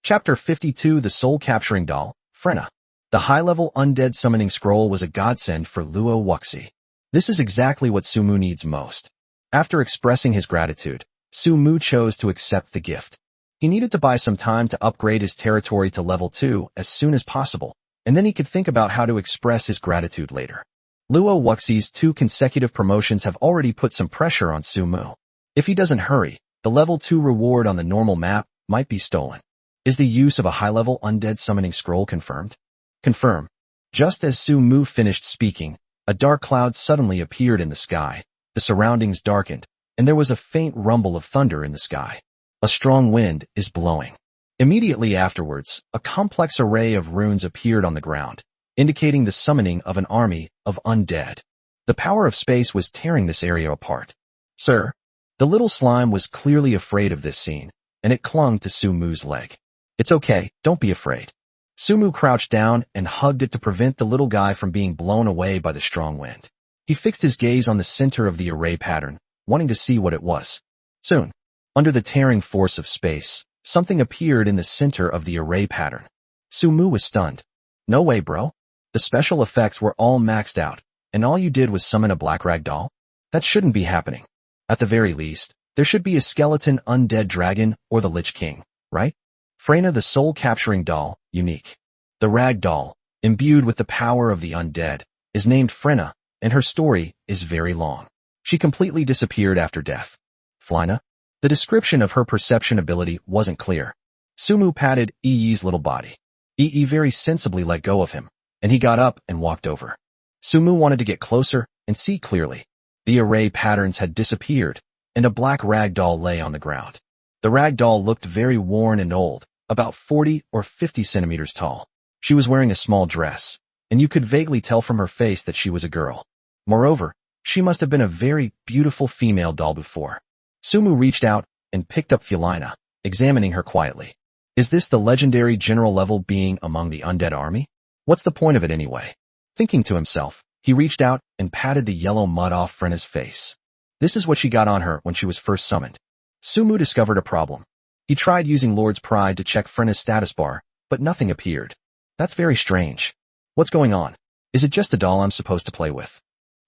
Speaker 1: Chapter 52 The Soul-Capturing Doll, Frenna. The high-level undead summoning scroll was a godsend for Luo Wuxi. This is exactly what Sumu needs most. After expressing his gratitude, Sumu chose to accept the gift. He needed to buy some time to upgrade his territory to level 2 as soon as possible, and then he could think about how to express his gratitude later. Luo Wuxi's 2 consecutive promotions have already put some pressure on Sumu. If he doesn't hurry, the level 2 reward on the normal map might be stolen. Is the use of a high-level undead summoning scroll confirmed? Confirm. Just as Sumu finished speaking, a dark cloud suddenly appeared in the sky. The surroundings darkened, and there was a faint rumble of thunder in the sky. A strong wind is blowing. Immediately afterwards, a complex array of runes appeared on the ground, indicating the summoning of an army of undead. The power of space was tearing this area apart. Sir, the little slime was clearly afraid of this scene, and it clung to Sumu's leg. It's okay, don't be afraid. Sumu crouched down and hugged it to prevent the little guy from being blown away by the strong wind. He fixed his gaze on the center of the array pattern, wanting to see what it was. Soon, under the tearing force of space, something appeared in the center of the array pattern. Sumu was stunned. No way, bro. The special effects were all maxed out, and all you did was summon a black rag doll? That shouldn't be happening. At the very least, there should be a skeleton undead dragon or the Lich King, right? Frenna the soul-capturing doll, unique. The rag doll, imbued with the power of the undead, is named Frenna, and her story is very long. She completely disappeared after death. Flyna? The description of her perception ability wasn't clear. Sumu patted Yi's little body. Yi very sensibly let go of him, and he got up and walked over. Sumu wanted to get closer and see clearly. The array patterns had disappeared, and a black rag doll lay on the ground. The rag doll looked very worn and old, about 40 or 50 centimeters tall. She was wearing a small dress, and you could vaguely tell from her face that she was a girl. Moreover, she must have been a very beautiful female doll before. Sumu reached out and picked up Flyna, examining her quietly. Is this the legendary general-level being among the undead army? What's the point of it anyway? Thinking to himself, he reached out and patted the yellow mud off Frenna's face. This is what she got on her when she was first summoned. Sumu discovered a problem. He tried using Lord's Pride to check Frenna's status bar, but nothing appeared. That's very strange. What's going on? Is it just a doll I'm supposed to play with?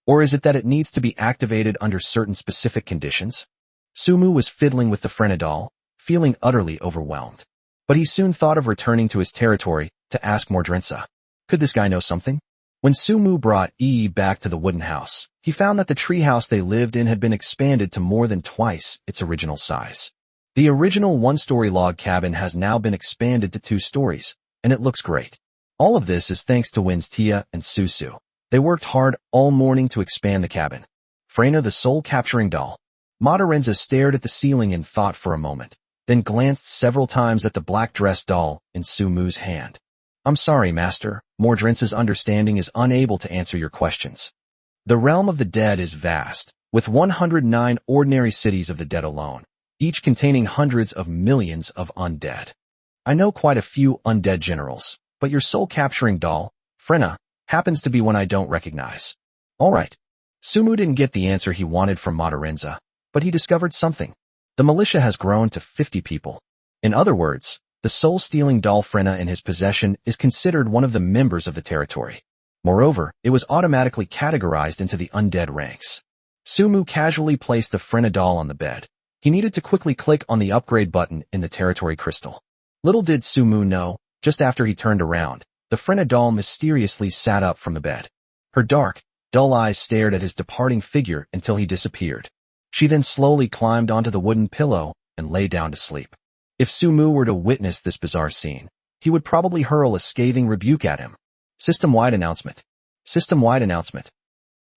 Speaker 1: Or is it that it needs to be activated under certain specific conditions? Sumu was fiddling with the Frenna doll, feeling utterly overwhelmed. But he soon thought of returning to his territory to ask Mordrensa. Could this guy know something? When Sumu brought Yi back to the wooden house, he found that the treehouse they lived in had been expanded to more than twice its original size. The original one-story log cabin has now been expanded to 2 stories, and it looks great. All of this is thanks to Win's Tia and Susu. They worked hard all morning to expand the cabin. Frenna the soul-capturing doll. Matarenza stared at the ceiling in thought for a moment, then glanced several times at the black dress doll in Sumu's hand. I'm sorry, Master. Mordrince's understanding is unable to answer your questions. The realm of the dead is vast, with 109 ordinary cities of the dead alone, each containing hundreds of millions of undead. I know quite a few undead generals, but your soul-capturing doll, Frenna, happens to be one I don't recognize. All right. Sumu didn't get the answer he wanted from Matarenza, but he discovered something. The militia has grown to 50 people. In other words, the soul-stealing doll Frenna in his possession is considered one of the members of the territory. Moreover, it was automatically categorized into the undead ranks. Sumu casually placed the Frenna doll on the bed. He needed to quickly click on the upgrade button in the territory crystal. Little did Sumu know, just after he turned around, the Frenna doll mysteriously sat up from the bed. Her dark, dull eyes stared at his departing figure until he disappeared. She then slowly climbed onto the wooden pillow and lay down to sleep. If Sumu were to witness this bizarre scene, he would probably hurl a scathing rebuke at him. System-wide announcement. System-wide announcement.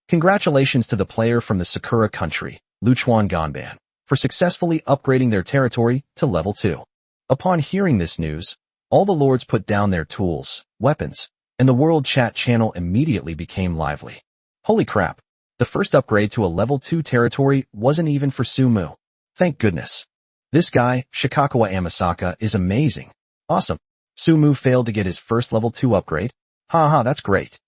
Speaker 1: Congratulations to the player from the Sakura country, Luchuan Ganban, for successfully upgrading their territory to level 2. Upon hearing this news, all the lords put down their tools, weapons, and the world chat channel immediately became lively. Holy crap! The first upgrade to a level 2 territory wasn't even for Sumu. Thank goodness. This guy, Shikakawa Amasaka, is amazing. Awesome. Sumu failed to get his first level 2 upgrade? Haha, that's great.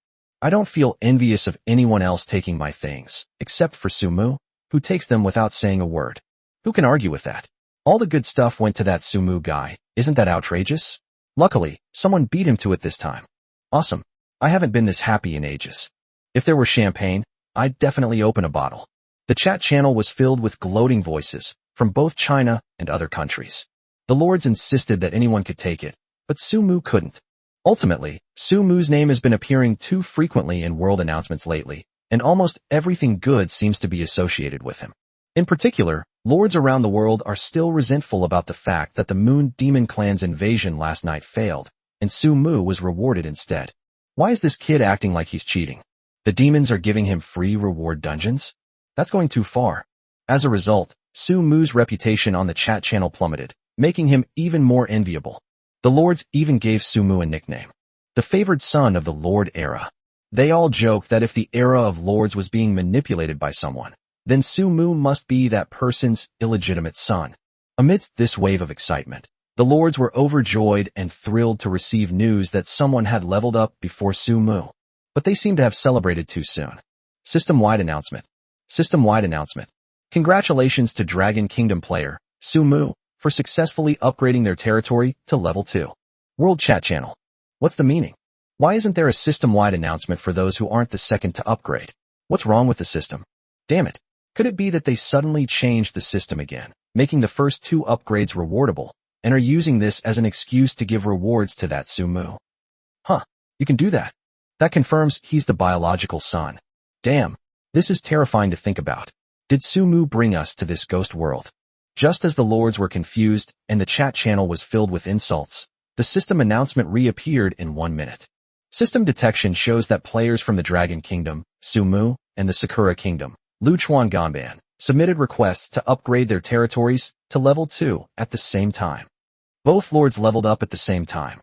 Speaker 1: I don't feel envious of anyone else taking my things, except for Sumu, who takes them without saying a word. Who can argue with that? All the good stuff went to that Sumu guy. Isn't that outrageous? Luckily, someone beat him to it this time. Awesome. I haven't been this happy in ages. If there were champagne, I'd definitely open a bottle. The chat channel was filled with gloating voices from both China and other countries. The lords insisted that anyone could take it, but Sumu couldn't. Ultimately, Sumu's name has been appearing too frequently in world announcements lately, and almost everything good seems to be associated with him. In particular, lords around the world are still resentful about the fact that the Moon Demon Clan's invasion last night failed, and Sumu was rewarded instead. Why is this kid acting like he's cheating? The demons are giving him free reward dungeons? That's going too far. As a result, Sumu's reputation on the chat channel plummeted, making him even more enviable. The lords even gave Sumu a nickname, the favored son of the Lord era. They all joked that if the era of lords was being manipulated by someone, then Sumu must be that person's illegitimate son. Amidst this wave of excitement, the lords were overjoyed and thrilled to receive news that someone had leveled up before Sumu. But they seem to have celebrated too soon. System-wide announcement. System-wide announcement. Congratulations to Dragon Kingdom player, Sumu, for successfully upgrading their territory to level 2. World Chat Channel. What's the meaning? Why isn't there a system-wide announcement for those who aren't the second to upgrade? What's wrong with the system? Damn it. Could it be that they suddenly changed the system again, making the first 2 upgrades rewardable, and are using this as an excuse to give rewards to that Sumu? Huh, you can do that. That confirms he's the biological son. Damn, this is terrifying to think about. Did Sumu bring us to this ghost world? Just as the lords were confused and the chat channel was filled with insults, the system announcement reappeared in 1 minute. System detection shows that players from the Dragon Kingdom, Sumu, and the Sakura Kingdom, Luchuan Ganban, submitted requests to upgrade their territories to level 2 at the same time. Both lords leveled up at the same time.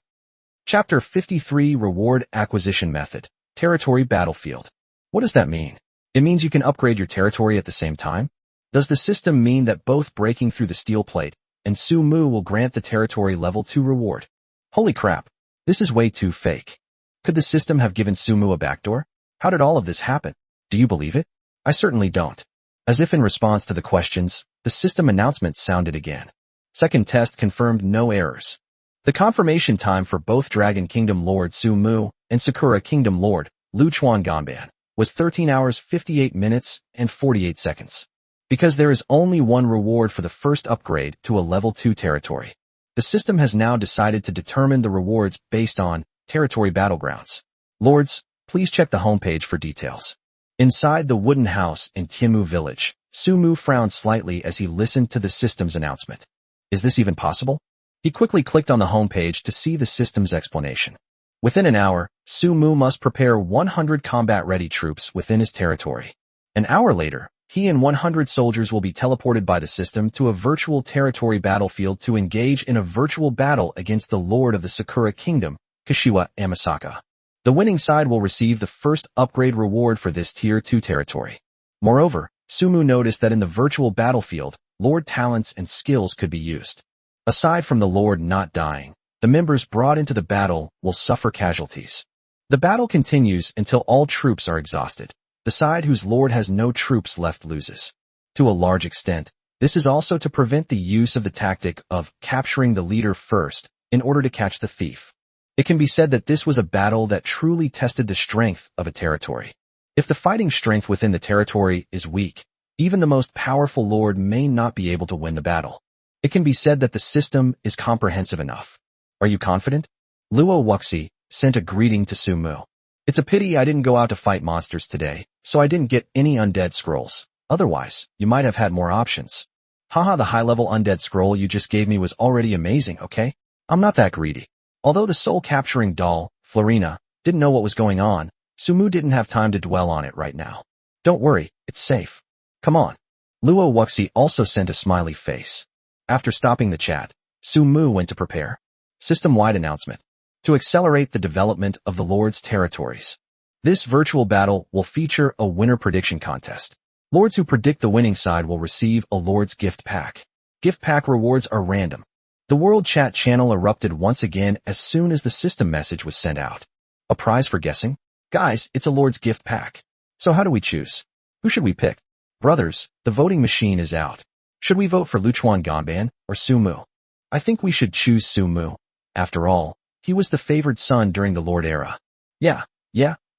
Speaker 1: Chapter 53 Reward Acquisition Method, Territory Battlefield. What does that mean? It means you can upgrade your territory at the same time? Does the system mean that both breaking through the steel plate and Sumu will grant the territory level 2 reward? Holy crap, this is way too fake. Could the system have given Sumu a backdoor? How did all of this happen? Do you believe it? I certainly don't. As if in response to the questions, the system announcement sounded again. Second test confirmed no errors. The confirmation time for both Dragon Kingdom Lord Sumu and Sakura Kingdom Lord Luchuan Ganban was 13 hours 58 minutes and 48 seconds. Because there is only one reward for the first upgrade to a level 2 territory, the system has now decided to determine the rewards based on territory battlegrounds. Lords, please check the homepage for details. Inside the wooden house in Timu village, Sumu frowned slightly as he listened to the system's announcement. Is this even possible? He quickly clicked on the homepage to see the system's explanation. Within an hour, Sumu must prepare 100 combat-ready troops within his territory. An hour later, he and 100 soldiers will be teleported by the system to a virtual territory battlefield to engage in a virtual battle against the Lord of the Sakura Kingdom, Kashiwa Amasaka. The winning side will receive the first upgrade reward for this Tier 2 territory. Moreover, Sumu noticed that in the virtual battlefield, Lord talents and skills could be used. Aside from the Lord not dying, the members brought into the battle will suffer casualties. The battle continues until all troops are exhausted. The side whose Lord has no troops left loses. To a large extent, this is also to prevent the use of the tactic of capturing the leader first in order to catch the thief. It can be said that this was a battle that truly tested the strength of a territory. If the fighting strength within the territory is weak, even the most powerful lord may not be able to win the battle. It can be said that the system is comprehensive enough. Are you confident? Luo Wuxi sent a greeting to Sumu. It's a pity I didn't go out to fight monsters today, so I didn't get any undead scrolls. Otherwise, you might have had more options. Haha, the high-level undead scroll you just gave me was already amazing, okay? I'm not that greedy. Although the soul-capturing doll, Florina, didn't know what was going on, Sumu didn't have time to dwell on it right now. Don't worry, it's safe. Come on. Luo Wuxi also sent a smiley face. After stopping the chat, Sumu went to prepare. System-wide announcement. To accelerate the development of the Lord's territories. This virtual battle will feature a winner prediction contest. Lords who predict the winning side will receive a Lord's gift pack. Gift pack rewards are random. The World Chat channel erupted once again as soon as the system message was sent out. A prize for guessing? Guys, it's a Lord's gift pack. So how do we choose? Who should we pick? Brothers, the voting machine is out. Should we vote for Luchuan Ganban or Sumu? I think we should choose Sumu. After all, he was the favored son during the Lord era. Yeah,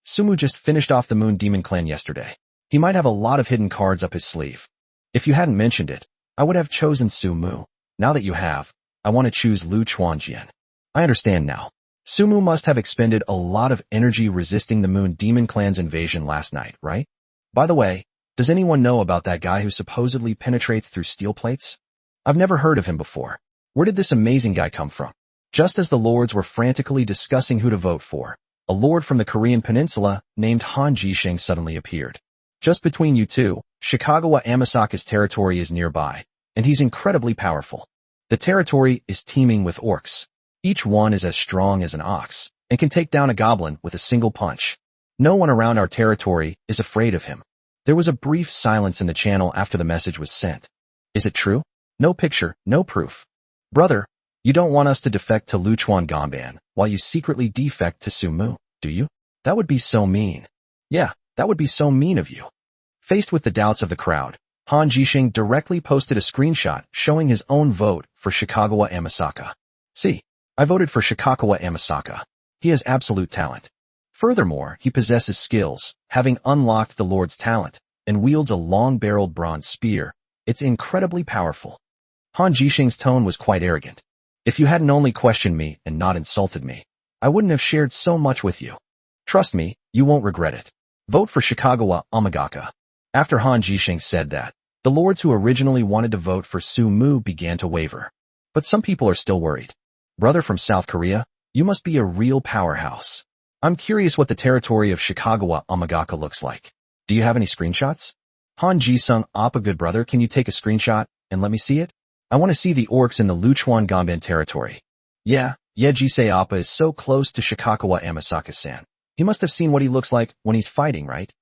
Speaker 1: Sumu just finished off the Moon Demon Clan yesterday. He might have a lot of hidden cards up his sleeve. If you hadn't mentioned it, I would have chosen Sumu. Now that you have, I want to choose Lu Chuanjian. I understand now. Sumu must have expended a lot of energy resisting the Moon Demon Clan's invasion last night, right? By the way, does anyone know about that guy who supposedly penetrates through steel plates? I've never heard of him before. Where did this amazing guy come from? Just as the lords were frantically discussing who to vote for, a lord from the Korean peninsula named Han Jisheng suddenly appeared. Just between you two, Shikagawa Amasaka's territory is nearby, and he's incredibly powerful. The territory is teeming with orcs. Each one is as strong as an ox, and can take down a goblin with a single punch. No one around our territory is afraid of him. There was a brief silence in the channel after the message was sent. Is it true? No picture, no proof. Brother, you don't want us to defect to Luchuan Ganban while you secretly defect to Sumu, do you? That would be so mean. Yeah, that would be so mean of you. Faced with the doubts of the crowd, Han Jisheng directly posted a screenshot showing his own vote for Shikagawa Amasaka. See, I voted for Shikagawa Amasaka. He has absolute talent. Furthermore, he possesses skills, having unlocked the Lord's talent, and wields a long-barreled bronze spear. It's incredibly powerful. Han Jisheng's tone was quite arrogant. If you hadn't only questioned me and not insulted me, I wouldn't have shared so much with you. Trust me, you won't regret it. Vote for Shikagawa Amagaka. After Han Jisheng said that, the lords who originally wanted to vote for Sumu began to waver. But some people are still worried. Brother from South Korea, you must be a real powerhouse. I'm curious what the territory of Shikagawa Amagaka looks like. Do you have any screenshots? Han Ji-sung Appa, good brother, can you take a screenshot and let me see it? I want to see the orcs in the Luchuan Ganban territory. Yeah, Jisei Appa is so close to Shikagawa Amasaka-san. He must have seen what he looks like when he's fighting, right?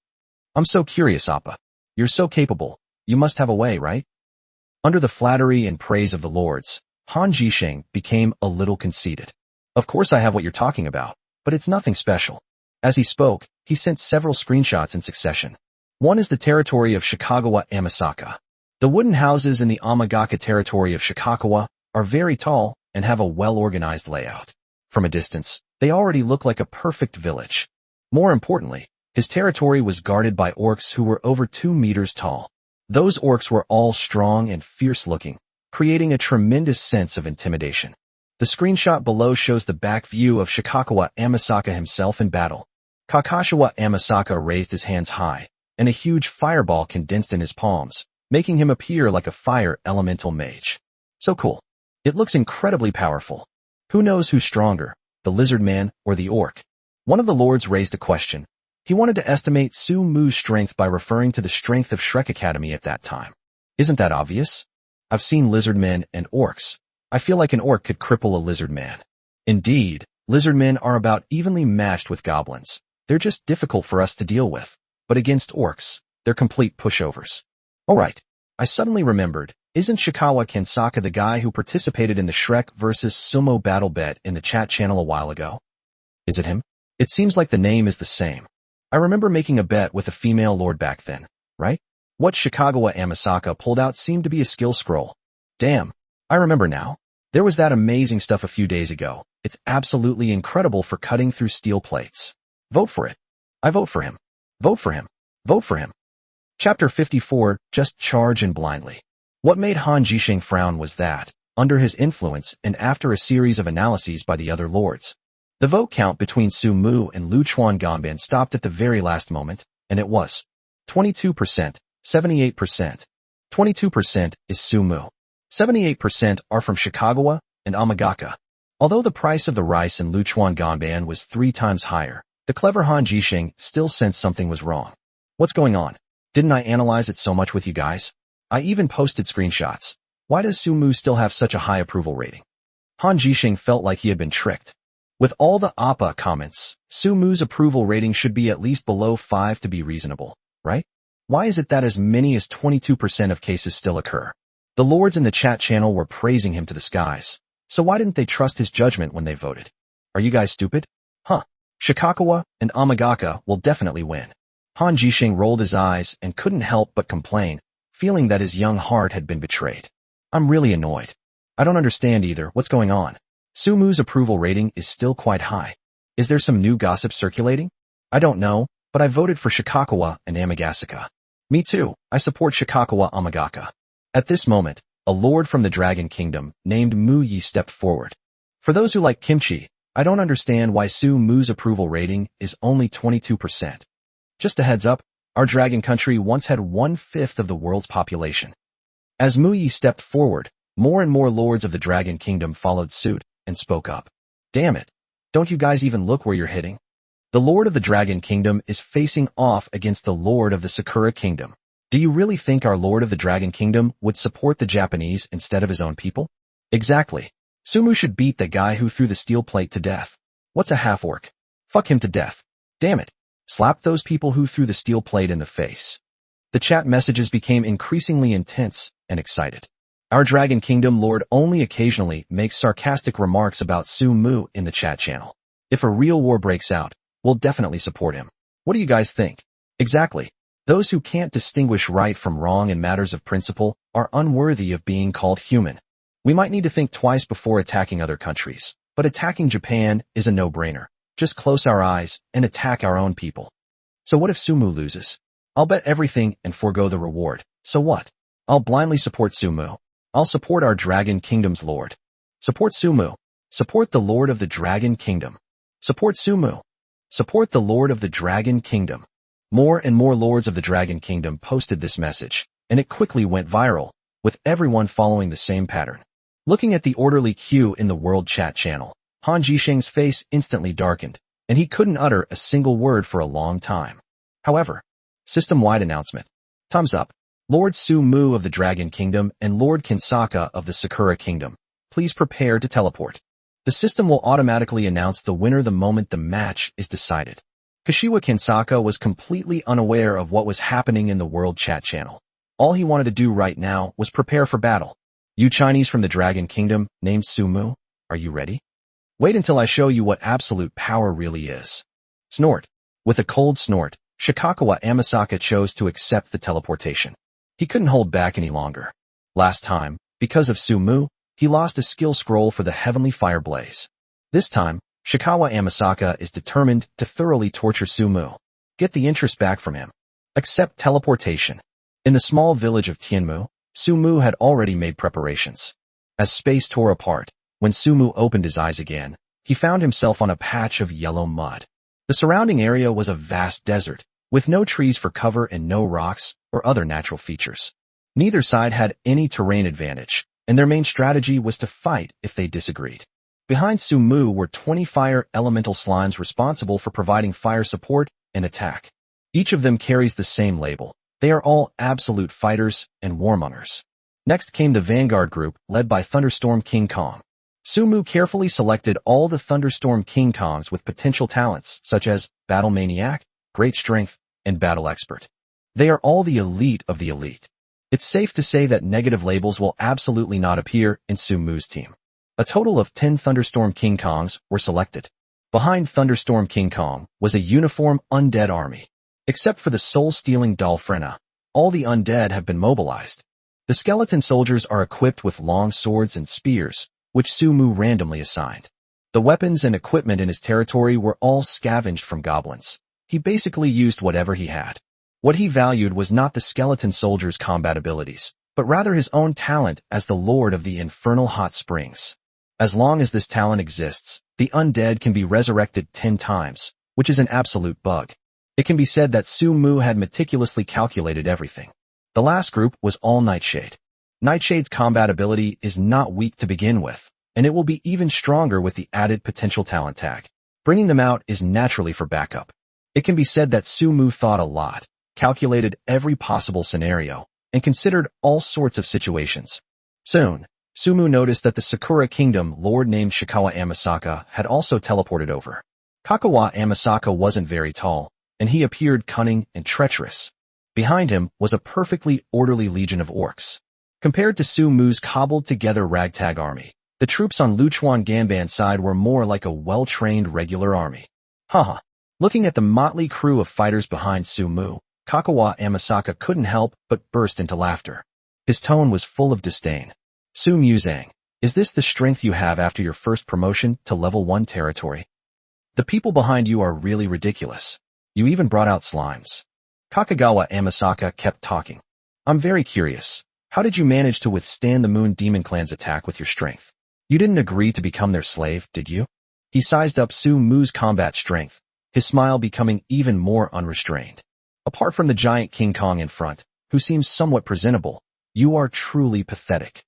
Speaker 1: I'm so curious, Appa. You're so capable. You must have a way, right? Under the flattery and praise of the lords, Han Jisheng became a little conceited. Of course I have what you're talking about, but it's nothing special. As he spoke, he sent several screenshots in succession. One is the territory of Shikagawa Amasaka. The wooden houses in the Amagaka territory of Shikagawa are very tall and have a well-organized layout. From a distance, they already look like a perfect village. More importantly, his territory was guarded by orcs who were over 2 meters tall. Those orcs were all strong and fierce-looking, creating a tremendous sense of intimidation. The screenshot below shows the back view of Shikagawa Amasaka himself in battle. Kakashiwa Amasaka raised his hands high, and a huge fireball condensed in his palms, making him appear like a fire elemental mage. So cool. It looks incredibly powerful. Who knows who's stronger, the lizard man or the orc? One of the lords raised a question. He wanted to estimate Su Mu's strength by referring to the strength of Shrek Academy at that time. Isn't that obvious? I've seen lizard men and orcs. I feel like an orc could cripple a lizard man. Indeed, Lizardmen are about evenly matched with goblins. They're just difficult for us to deal with. But against orcs, they're complete pushovers. Alright, I suddenly remembered, isn't Shikawa Kensaka the guy who participated in the Shrek vs. Sumo battle bet in the chat channel a while ago? Is it him? It seems like the name is the same. I remember making a bet with a female lord back then, right? What Shikagawa Amasaka pulled out seemed to be a skill scroll. Damn, I remember now. There was that amazing stuff a few days ago. It's absolutely incredible for cutting through steel plates. Vote for it. I vote for him. Vote for him. Vote for him. Chapter 54, Just Charge in Blindly. What made Han Jisheng frown was that, under his influence and after a series of analyses by the other lords, the vote count between Su Mu and Lu Chuan Ganban stopped at the very last moment, and it was 22%, 78%. 22% is Su Mu. 78% are from Shikagawa and Amagaka. Although the price of the rice in Lu Chuan Ganban was 3 times higher, the clever Han Jisheng still sensed something was wrong. What's going on? Didn't I analyze it so much with you guys? I even posted screenshots. Why does Su Mu still have such a high approval rating? Han Jisheng felt like he had been tricked. With all the APA comments, Su Mu's approval rating should be at least below 5 to be reasonable, right? Why is it that as many as 22% of cases still occur? The lords in the chat channel were praising him to the skies. So why didn't they trust his judgment when they voted? Are you guys stupid? Huh. Shikagawa and Amagaka will definitely win. Han Jisheng rolled his eyes and couldn't help but complain, feeling that his young heart had been betrayed. I'm really annoyed. I don't understand either. What's going on? Su Mu's approval rating is still quite high. Is there some new gossip circulating? I don't know, but I voted for Shikagawa and Amagaka. Me too. I support Shikagawa Amagaka. At this moment, a lord from the Dragon Kingdom named Mu Yi stepped forward. For those who like kimchi, I don't understand why Su Mu's approval rating is only 22%. Just a heads up, our dragon country once had 1/5 of the world's population. As Mu Yi stepped forward, more and more lords of the Dragon Kingdom followed suit and spoke up. Damn it. Don't you guys even look where you're hitting? The Lord of the Dragon Kingdom is facing off against the Lord of the Sakura Kingdom. Do you really think our Lord of the Dragon Kingdom would support the Japanese instead of his own people? Exactly. Su Mu should beat the guy who threw the steel plate to death. What's a half-orc? Fuck him to death. Damn it. Slap those people who threw the steel plate in the face. The chat messages became increasingly intense and excited. Our Dragon Kingdom Lord only occasionally makes sarcastic remarks about Su Mu in the chat channel. If a real war breaks out, we'll definitely support him. What do you guys think? Exactly. Those who can't distinguish right from wrong in matters of principle are unworthy of being called human. We might need to think twice before attacking other countries, but attacking Japan is a no-brainer. Just close our eyes and attack our own people. So what if Su Mu loses? I'll bet everything and forego the reward. So what? I'll blindly support Su Mu. I'll support our Dragon Kingdom's Lord. Support Su Mu. Support the Lord of the Dragon Kingdom. Support Su Mu. Support the Lord of the Dragon Kingdom. More and more lords of the Dragon Kingdom posted this message, and it quickly went viral, with everyone following the same pattern. Looking at the orderly queue in the World Chat channel, Han Jisheng's face instantly darkened, and he couldn't utter a single word for a long time. However, system-wide announcement. Thumbs up. Lord Su Mu of the Dragon Kingdom and Lord Kensaka of the Sakura Kingdom, please prepare to teleport. The system will automatically announce the winner the moment the match is decided. Kashiwa Kensaka was completely unaware of what was happening in the World Chat channel. All he wanted to do right now was prepare for battle. You Chinese from the Dragon Kingdom, named Su Mu, are you ready? Wait until I show you what absolute power really is. Snort. With a cold snort, Shikagawa Amasaka chose to accept the teleportation. He couldn't hold back any longer. Last time, because of Su Mu, he lost a skill scroll for the Heavenly Fire Blaze. This time, Shikagawa Amasaka is determined to thoroughly torture Su Mu. Get the interest back from him. Accept teleportation. In the small village of Tianmu, Su Mu had already made preparations. As space tore apart, when Su Mu opened his eyes again, he found himself on a patch of yellow mud. The surrounding area was a vast desert, with no trees for cover and no rocks or other natural features. Neither side had any terrain advantage, and their main strategy was to fight if they disagreed. Behind Su Mu were 20 fire elemental slimes responsible for providing fire support and attack. Each of them carries the same label. They are all absolute fighters and warmongers. Next came the Vanguard group, led by Thunderstorm King Kong. Sumu carefully selected all the Thunderstorm King Kongs with potential talents, such as Battle Maniac, Great Strength, and Battle Expert. They are all the elite of the elite. It's safe to say that negative labels will absolutely not appear in Sumu's team. A total of 10 Thunderstorm King Kongs were selected. Behind Thunderstorm King Kong was a uniform undead army. Except for the soul-stealing Dolphrena, all the undead have been mobilized. The skeleton soldiers are equipped with long swords and spears, which Sumu randomly assigned. The weapons and equipment in his territory were all scavenged from goblins. He basically used whatever he had. What he valued was not the skeleton soldier's combat abilities, but rather his own talent as the Lord of the Infernal Hot Springs. As long as this talent exists, the undead can be resurrected 10 times, which is an absolute bug. It can be said that Sumu had meticulously calculated everything. The last group was all Nightshade. Nightshade's combat ability is not weak to begin with, and it will be even stronger with the added potential talent tag. Bringing them out is naturally for backup. It can be said that Sumu thought a lot, calculated every possible scenario, and considered all sorts of situations. Soon, Sumu noticed that the Sakura Kingdom lord named Shikawa Amasaka had also teleported over. Kakawa Amasaka wasn't very tall, and he appeared cunning and treacherous. Behind him was a perfectly orderly legion of orcs. Compared to Sumu's cobbled-together ragtag army, the troops on Luchuan Ganban's side were more like a well-trained regular army. Haha. Looking at the motley crew of fighters behind Sumu, Kakawa Amasaka couldn't help but burst into laughter. His tone was full of disdain. Sumuzang, is this the strength you have after your first promotion to level 1 territory? The people behind you are really ridiculous. You even brought out slimes. Kakagawa Amasaka kept talking. I'm very curious. How did you manage to withstand the Moon Demon Clan's attack with your strength? You didn't agree to become their slave, did you? He sized up Sumu's combat strength, his smile becoming even more unrestrained. Apart from the giant King Kong in front, who seems somewhat presentable, you are truly pathetic.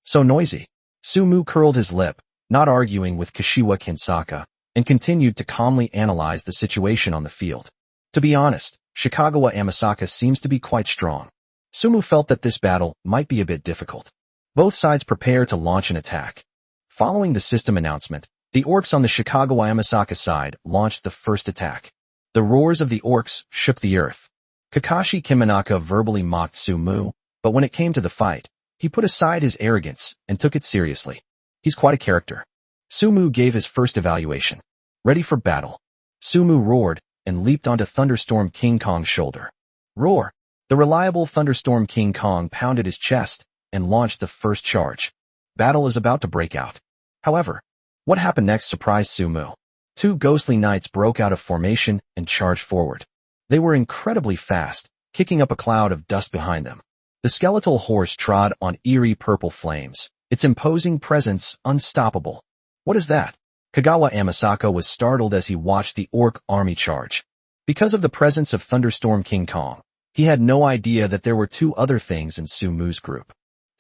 Speaker 1: So noisy. Sumu curled his lip, not arguing with Kashiwa Kinsaka, and continued to calmly analyze the situation on the field. To be honest, Shikagawa Amasaka seems to be quite strong. Sumu felt that this battle might be a bit difficult. Both sides prepare to launch an attack. Following the system announcement, the orcs on the Shikagawa Amasaka side launched the first attack. The roars of the orcs shook the earth. Kakashi Kimanaka verbally mocked Sumu, but when it came to the fight, he put aside his arrogance and took it seriously. He's quite a character. Sumu gave his first evaluation. Ready for battle. Sumu roared and leaped onto Thunderstorm King Kong's shoulder. Roar! The reliable Thunderstorm King Kong pounded his chest and launched the first charge. Battle is about to break out. However, what happened next surprised Sumu. 2 ghostly knights broke out of formation and charged forward. They were incredibly fast, kicking up a cloud of dust behind them. The skeletal horse trod on eerie purple flames, its imposing presence unstoppable. What is that? Kagawa Amasaka was startled as he watched the orc army charge. Because of the presence of Thunderstorm King Kong, he had no idea that there were 2 other things in Sumu's group.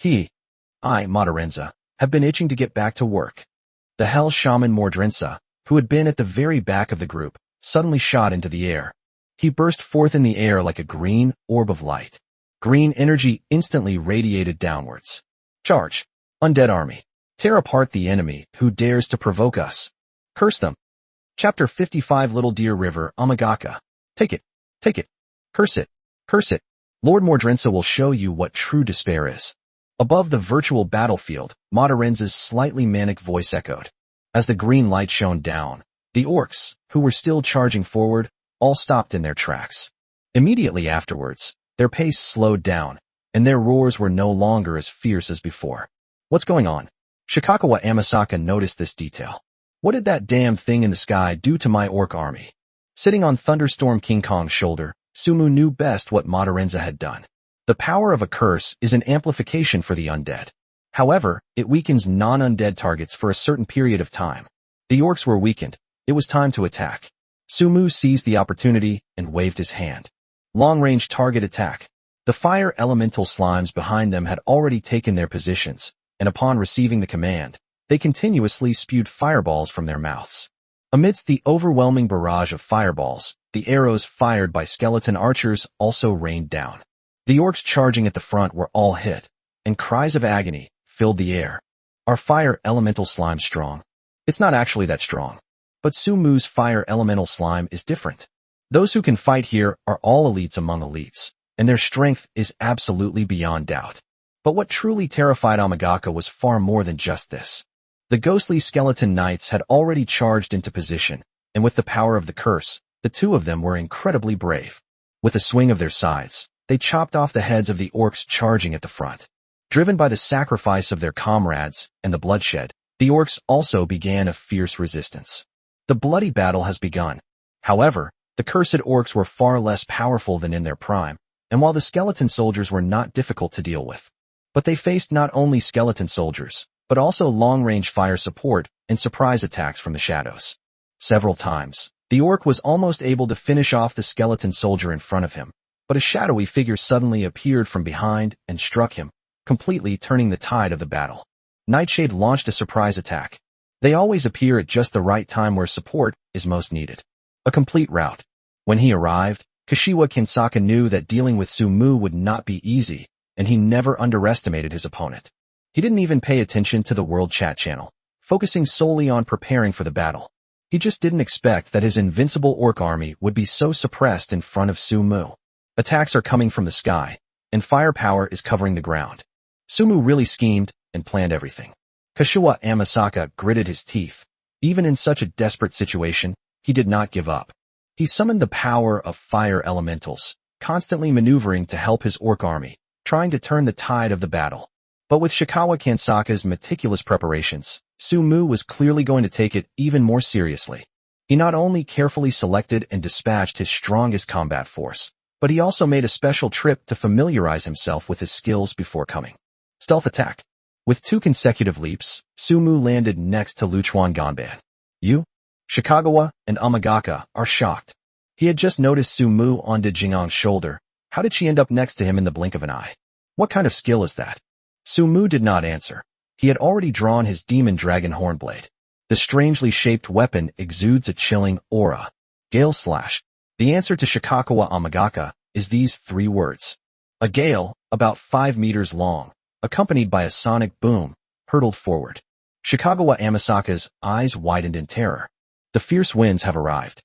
Speaker 1: Madarenza, have been itching to get back to work. The Hell Shaman Mordrensa, who had been at the very back of the group, suddenly shot into the air. He burst forth in the air like a green orb of light. Green energy instantly radiated downwards. Charge! Undead army. Tear apart the enemy who dares to provoke us. Curse them. Chapter 55 Little Deer River Amagaka. Take it. Take it. Curse it. Curse it. Lord Mordrensa will show you what true despair is. Above the virtual battlefield, Madarenza's slightly manic voice echoed. As the green light shone down, the orcs, who were still charging forward, all stopped in their tracks. Immediately afterwards, their pace slowed down, and their roars were no longer as fierce as before. What's going on? Shikagawa Amasaka noticed this detail. What did that damn thing in the sky do to my orc army? Sitting on Thunderstorm King Kong's shoulder, Sumu knew best what Madarenza had done. The power of a curse is an amplification for the undead. However, it weakens non-undead targets for a certain period of time. The orcs were weakened. It was time to attack. Sumu seized the opportunity and waved his hand. Long-range target attack. The fire elemental slimes behind them had already taken their positions, and upon receiving the command, they continuously spewed fireballs from their mouths. Amidst the overwhelming barrage of fireballs, the arrows fired by skeleton archers also rained down. The orcs charging at the front were all hit, and cries of agony filled the air. Are fire elemental slime strong? It's not actually that strong. But Sumu's fire elemental slime is different. Those who can fight here are all elites among elites, and their strength is absolutely beyond doubt. But what truly terrified Amagaka was far more than just this. The ghostly skeleton knights had already charged into position, and with the power of the curse, the two of them were incredibly brave. With a swing of their scythes, they chopped off the heads of the orcs charging at the front. Driven by the sacrifice of their comrades and the bloodshed, the orcs also began a fierce resistance. The bloody battle has begun. However, the cursed orcs were far less powerful than in their prime, and while the skeleton soldiers were not difficult to deal with, but they faced not only skeleton soldiers, but also long-range fire support and surprise attacks from the shadows. Several times, the orc was almost able to finish off the skeleton soldier in front of him, but a shadowy figure suddenly appeared from behind and struck him, completely turning the tide of the battle. Nightshade launched a surprise attack. They always appear at just the right time where support is most needed. A complete rout. When he arrived, Kashiwa Kinsaka knew that dealing with Sumu would not be easy, and he never underestimated his opponent. He didn't even pay attention to the World Chat channel, focusing solely on preparing for the battle. He just didn't expect that his invincible orc army would be so suppressed in front of Sumu. Attacks are coming from the sky, and firepower is covering the ground. Sumu really schemed and planned everything. Kashiwa Amasaka gritted his teeth. Even in such a desperate situation, he did not give up. He summoned the power of fire elementals, constantly maneuvering to help his orc army, trying to turn the tide of the battle. But with Shikawa Kansaka's meticulous preparations, Sumu was clearly going to take it even more seriously. He not only carefully selected and dispatched his strongest combat force, but he also made a special trip to familiarize himself with his skills before coming. Stealth attack. With 2 consecutive leaps, Sumu landed next to Luchuan Ganban. Shikagawa and Amagaka are shocked. He had just noticed Sumu on Jingang's shoulder. How did she end up next to him in the blink of an eye? What kind of skill is that? Sumu did not answer. He had already drawn his demon dragon hornblade. The strangely shaped weapon exudes a chilling aura. Gale slash. The answer to Shikagawa Amagaka is these 3 words. A gale, about 5 meters long, accompanied by a sonic boom, hurtled forward. Shikagawa Amasaka's eyes widened in terror. The fierce winds have arrived.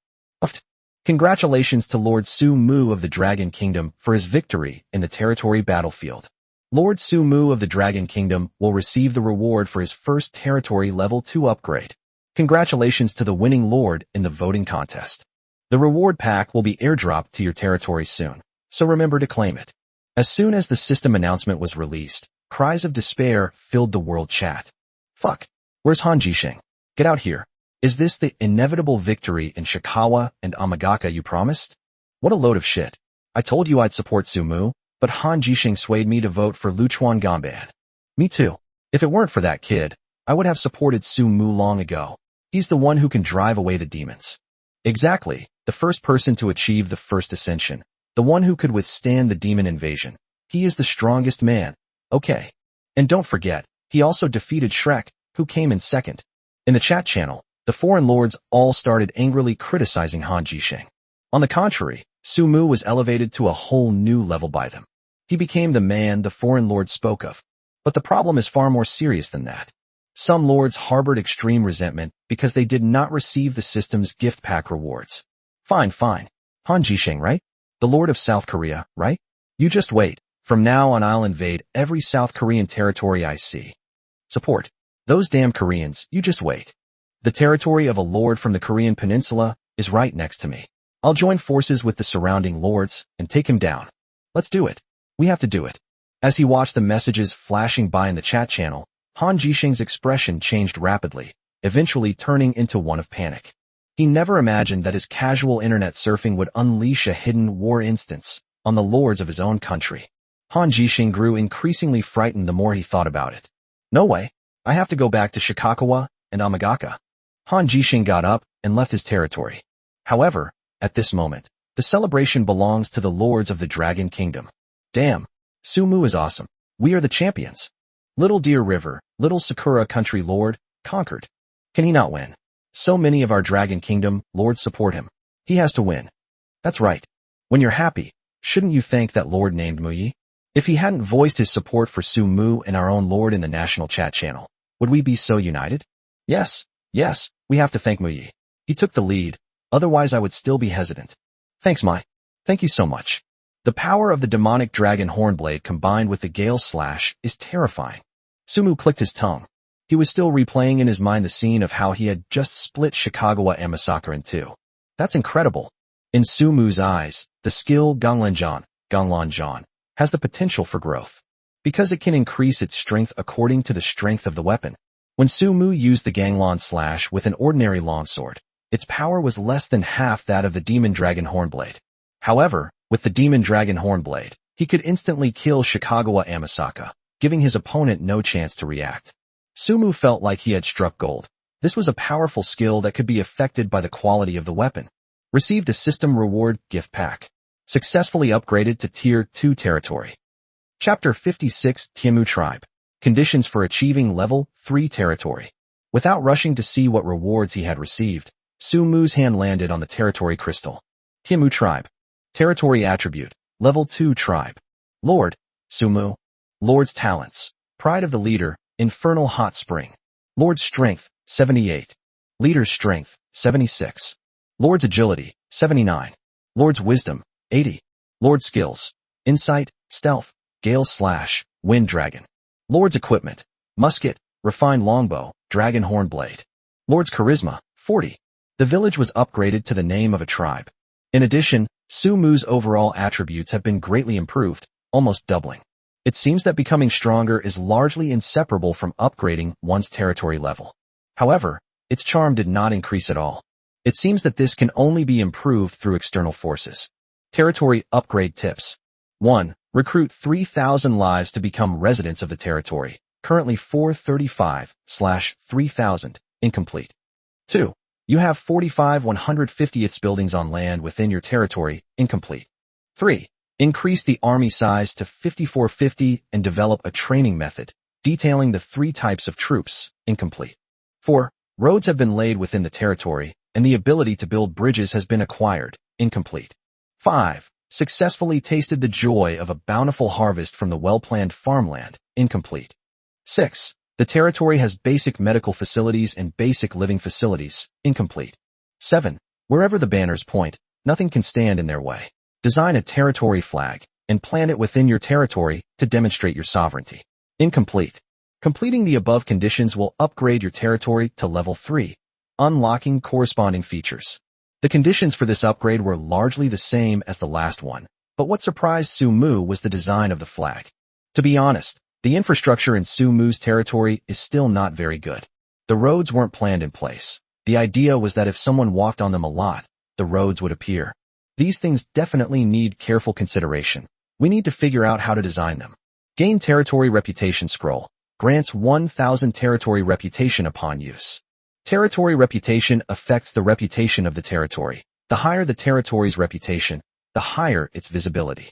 Speaker 1: Congratulations to Lord Sumu of the Dragon Kingdom for his victory in the territory battlefield. Lord Sumu of the Dragon Kingdom will receive the reward for his first territory level 2 upgrade. Congratulations to the winning lord in the voting contest. The reward pack will be airdropped to your territory soon, so remember to claim it. As soon as the system announcement was released, cries of despair filled the world chat. Fuck. Where's Han Jisheng? Get out here. Is this the inevitable victory in Shikawa and Amagaka you promised? What a load of shit. I told you I'd support Sumu, but Han Jisheng swayed me to vote for Luchuan Ganban. Me too. If it weren't for that kid, I would have supported Sumu long ago. He's the one who can drive away the demons. Exactly, the first person to achieve the first ascension, the one who could withstand the demon invasion. He is the strongest man. Okay. And don't forget, he also defeated Shrek, who came in second. In the chat channel, the foreign lords all started angrily criticizing Han Jisheng. On the contrary, Sumu was elevated to a whole new level by them. He became the man the foreign lords spoke of. But the problem is far more serious than that. Some lords harbored extreme resentment because they did not receive the system's gift pack rewards. Fine. Han Jisheng, right? The lord of South Korea, right? You just wait. From now on I'll invade every South Korean territory I see. Support. Those damn Koreans, you just wait. The territory of a lord from the Korean peninsula is right next to me. I'll join forces with the surrounding lords and take him down. Let's do it. We have to do it. As he watched the messages flashing by in the chat channel, Han Jisheng's expression changed rapidly, eventually turning into one of panic. He never imagined that his casual internet surfing would unleash a hidden war instance on the lords of his own country. Han Jisheng grew increasingly frightened the more he thought about it. No way. I have to go back to Shikagawa and Amagaka. Han Jisheng got up and left his territory. However, at this moment, the celebration belongs to the lords of the Dragon Kingdom. Damn, Sumu is awesome. We are the champions. Little Deer River, Little Sakura Country Lord, conquered. Can he not win? So many of our Dragon Kingdom lords support him. He has to win. That's right. When you're happy, shouldn't you thank that lord named Muyi? If he hadn't voiced his support for Sumu and our own lord in the national chat channel, Would we be so united? Yes, yes, we have to thank Muyi. He took the lead, otherwise I would still be hesitant. Thanks, Mai. Thank you so much. The power of the demonic dragon hornblade combined with the gale slash is terrifying. Sumu clicked his tongue. He was still replaying in his mind the scene of how he had just split Shikagawa Amasaka in two. That's incredible. In Sumu's eyes, the skill Ganglanjan, has the potential for growth, because it can increase its strength according to the strength of the weapon. When Sumu used the Ganglan slash with an ordinary longsword, its power was less than half that of the demon dragon hornblade. However, with the demon dragon hornblade, he could instantly kill Shikagawa Amasaka, giving his opponent no chance to react. Sumu felt like he had struck gold. This was a powerful skill that could be affected by the quality of the weapon. Received a system reward gift pack. Successfully upgraded to Tier 2 territory. Chapter 56 Tiemu Tribe. Conditions for achieving Level 3 territory. Without rushing to see what rewards he had received, Sumu's hand landed on the territory crystal. Tiemu Tribe. Territory attribute. Level 2 tribe. Lord. Sumu. Lord's talents. Pride of the leader. Infernal hot spring. Lord's strength. 78. Leader's strength. 76. Lord's agility. 79. Lord's wisdom. 80. Lord's skills. Insight. Stealth. Gale slash. Wind dragon. Lord's equipment. Musket. Refined longbow. Dragon hornblade. Lord's charisma. 40. The village was upgraded to the name of a tribe. In addition, Sumu's overall attributes have been greatly improved, almost doubling. It seems that becoming stronger is largely inseparable from upgrading one's territory level. However, its charm did not increase at all. It seems that this can only be improved through external forces. Territory upgrade tips. 1. Recruit 3,000 lives to become residents of the territory, currently 435/3000, incomplete. 2. You have 45 150th buildings on land within your territory, incomplete. 3. Increase the army size to 5450 and develop a training method, detailing the 3 types of troops, incomplete. 4. Roads have been laid within the territory, and the ability to build bridges has been acquired, incomplete. 5. Successfully tasted the joy of a bountiful harvest from the well-planned farmland, incomplete. 6. The territory has basic medical facilities and basic living facilities, incomplete. 7. Wherever the banners point, nothing can stand in their way. Design a territory flag and plant it within your territory to demonstrate your sovereignty. Incomplete. Completing the above conditions will upgrade your territory to level 3, unlocking corresponding features. The conditions for this upgrade were largely the same as the last one, but what surprised Sumu was the design of the flag. To be honest, the infrastructure in Sumu's territory is still not very good. The roads weren't planned in place. The idea was that if someone walked on them a lot, the roads would appear. These things definitely need careful consideration. We need to figure out how to design them. Gain Territory Reputation Scroll. Grants 1,000 territory reputation upon use. Territory reputation affects the reputation of the territory. The higher the territory's reputation, the higher its visibility.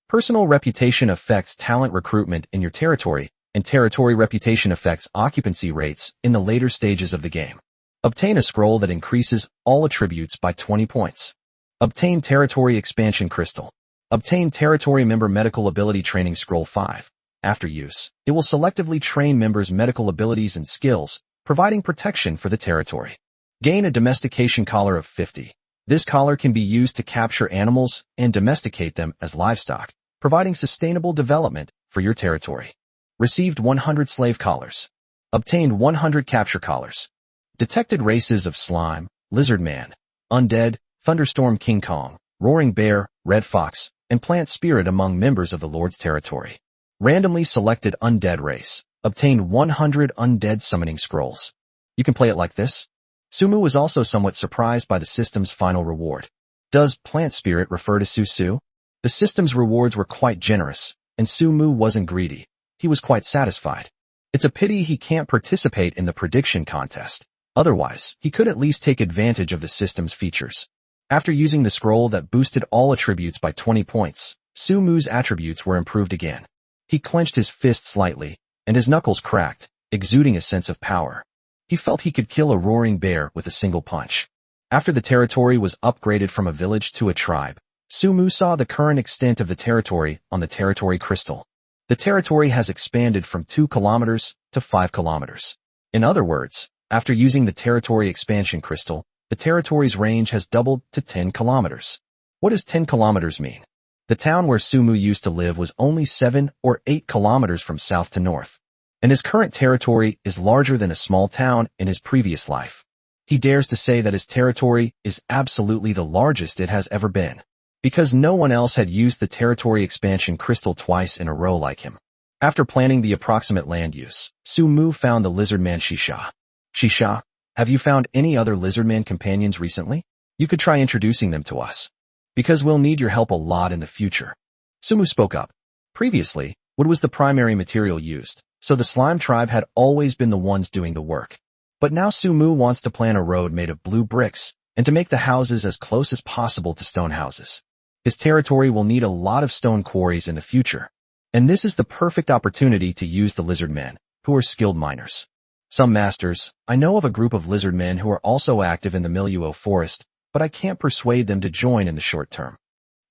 Speaker 1: Personal reputation affects talent recruitment in your territory, and territory reputation affects occupancy rates in the later stages of the game. Obtain a scroll that increases all attributes by 20 points. Obtain Territory Expansion Crystal. Obtain Territory Member Medical Ability Training Scroll 5. After use, it will selectively train members' medical abilities and skills, providing protection for the territory. Gain a Domestication Collar of 50. This collar can be used to capture animals and domesticate them as livestock, providing sustainable development for your territory. Received 100 Slave Collars. Obtained 100 Capture Collars. Detected races of Slime, Lizard Man, Undead, Thunderstorm King Kong, Roaring Bear, Red Fox, and Plant Spirit among members of the Lord's territory. Randomly selected Undead race. Obtained 100 Undead Summoning Scrolls. You can play it like this. Sumu was also somewhat surprised by the system's final reward. Does Plant Spirit refer to Susu? The system's rewards were quite generous, and Sumu wasn't greedy. He was quite satisfied. It's a pity he can't participate in the prediction contest. Otherwise, he could at least take advantage of the system's features. After using the scroll that boosted all attributes by 20 points, Sumu's attributes were improved again. He clenched his fist slightly, and his knuckles cracked, exuding a sense of power. He felt he could kill a roaring bear with a single punch. After the territory was upgraded from a village to a tribe, Sumu saw the current extent of the territory on the territory crystal. The territory has expanded from 2 kilometers to 5 kilometers. In other words, after using the territory expansion crystal, the territory's range has doubled to 10 kilometers. What does 10 kilometers mean? The town where Sumu used to live was only 7 or 8 kilometers from south to north, and his current territory is larger than a small town in his previous life. He dares to say that his territory is absolutely the largest it has ever been, because no one else had used the territory expansion crystal twice in a row like him. After planning the approximate land use, Sumu found the lizardman Shisha. Shisha, have you found any other lizardman companions recently? You could try introducing them to us, because we'll need your help a lot in the future. Sumu spoke up. Previously, wood was the primary material used, so the slime tribe had always been the ones doing the work. But now Sumu wants to plan a road made of blue bricks, and to make the houses as close as possible to stone houses. His territory will need a lot of stone quarries in the future, and this is the perfect opportunity to use the lizard men, who are skilled miners. Some masters, I know of a group of lizard men who are also active in the Miluo forest, but I can't persuade them to join in the short term,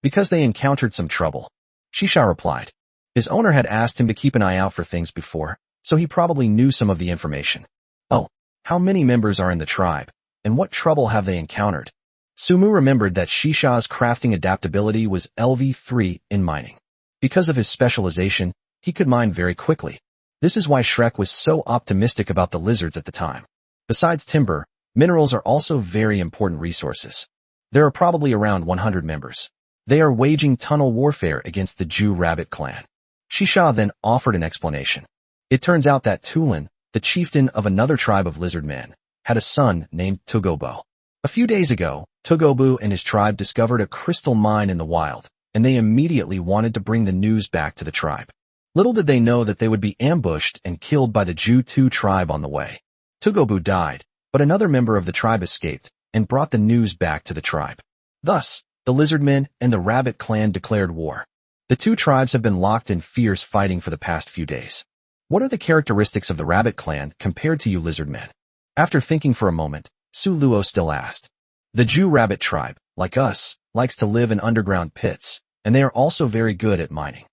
Speaker 1: because they encountered some trouble. Shisha replied. His owner had asked him to keep an eye out for things before, so he probably knew some of the information. Oh, how many members are in the tribe, and what trouble have they encountered? Sumu remembered that Shisha's crafting adaptability was LV3 in mining. Because of his specialization, he could mine very quickly. This is why Shrek was so optimistic about the lizards at the time. Besides timber, minerals are also very important resources. There are probably around 100 members. They are waging tunnel warfare against the Jew Rabbit clan. Shisha then offered an explanation. It turns out that Tulin, the chieftain of another tribe of lizard men, had a son named Tugobo. A few days ago, Tugobo and his tribe discovered a crystal mine in the wild, and they immediately wanted to bring the news back to the tribe. Little did they know that they would be ambushed and killed by the Ju-Tu tribe on the way. Tugobo died, but another member of the tribe escaped and brought the news back to the tribe. Thus, the lizardmen and the rabbit clan declared war. The two tribes have been locked in fierce fighting for the past few days. What are the characteristics of the rabbit clan compared to you lizardmen? After thinking for a moment, Su Luo still asked. The Jew rabbit tribe, like us, likes to live in underground pits, and they are also very good at mining.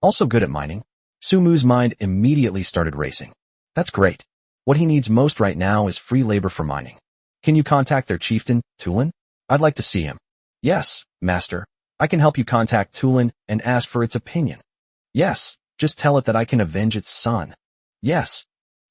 Speaker 1: Also good at mining? Sumu's mind immediately started racing. That's great. What he needs most right now is free labor for mining. Can you contact their chieftain, Tulin? I'd like to see him. Yes, master. I can help you contact Tulin and ask for its opinion. Yes, just tell it that I can avenge its son. Yes.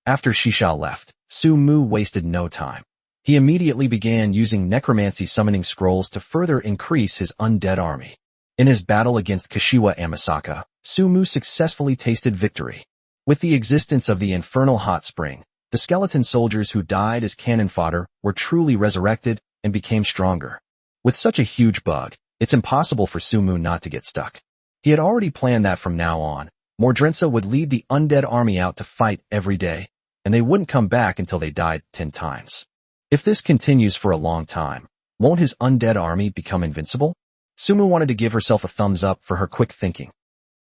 Speaker 1: After Shisha left, Sumu wasted no time. He immediately began using necromancy summoning scrolls to further increase his undead army. In his battle against Kashiwa Amasaka, Sumu successfully tasted victory. With the existence of the infernal hot spring, the skeleton soldiers who died as cannon fodder were truly resurrected and became stronger. With such a huge bug, it's impossible for Sumu not to get stuck. He had already planned that from now on, Mordrensa would lead the undead army out to fight every day, and they wouldn't come back until they died 10 times. If this continues for a long time, won't his undead army become invincible? Sumu wanted to give herself a thumbs up for her quick thinking.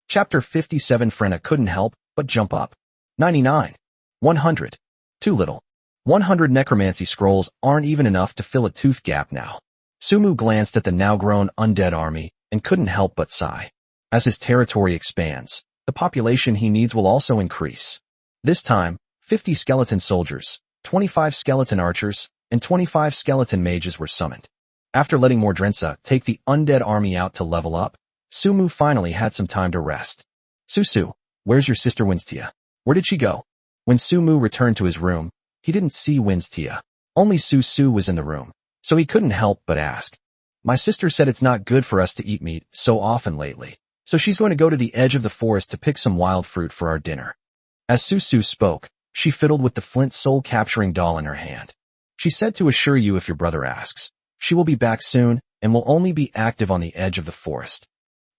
Speaker 1: Chapter 57 Frena couldn't help but jump up. 99. 100. Too little. 100 necromancy scrolls aren't even enough to fill a tooth gap now. Sumu glanced at the now-grown undead army and couldn't help but sigh. As his territory expands, the population he needs will also increase. This time, 50 skeleton soldiers, 25 skeleton archers, and 25 skeleton mages were summoned. After letting Mordrensa take the undead army out to level up, Sumu finally had some time to rest. Susu, where's your sister Winstia? Where did she go? When Sumu returned to his room, he didn't see Winstia. Only Susu was in the room, so he couldn't help but ask. My sister said it's not good for us to eat meat so often lately, so she's going to go to the edge of the forest to pick some wild fruit for our dinner. As Susu spoke, she fiddled with the flint soul-capturing doll in her hand. She said to assure you if your brother asks. She will be back soon and will only be active on the edge of the forest.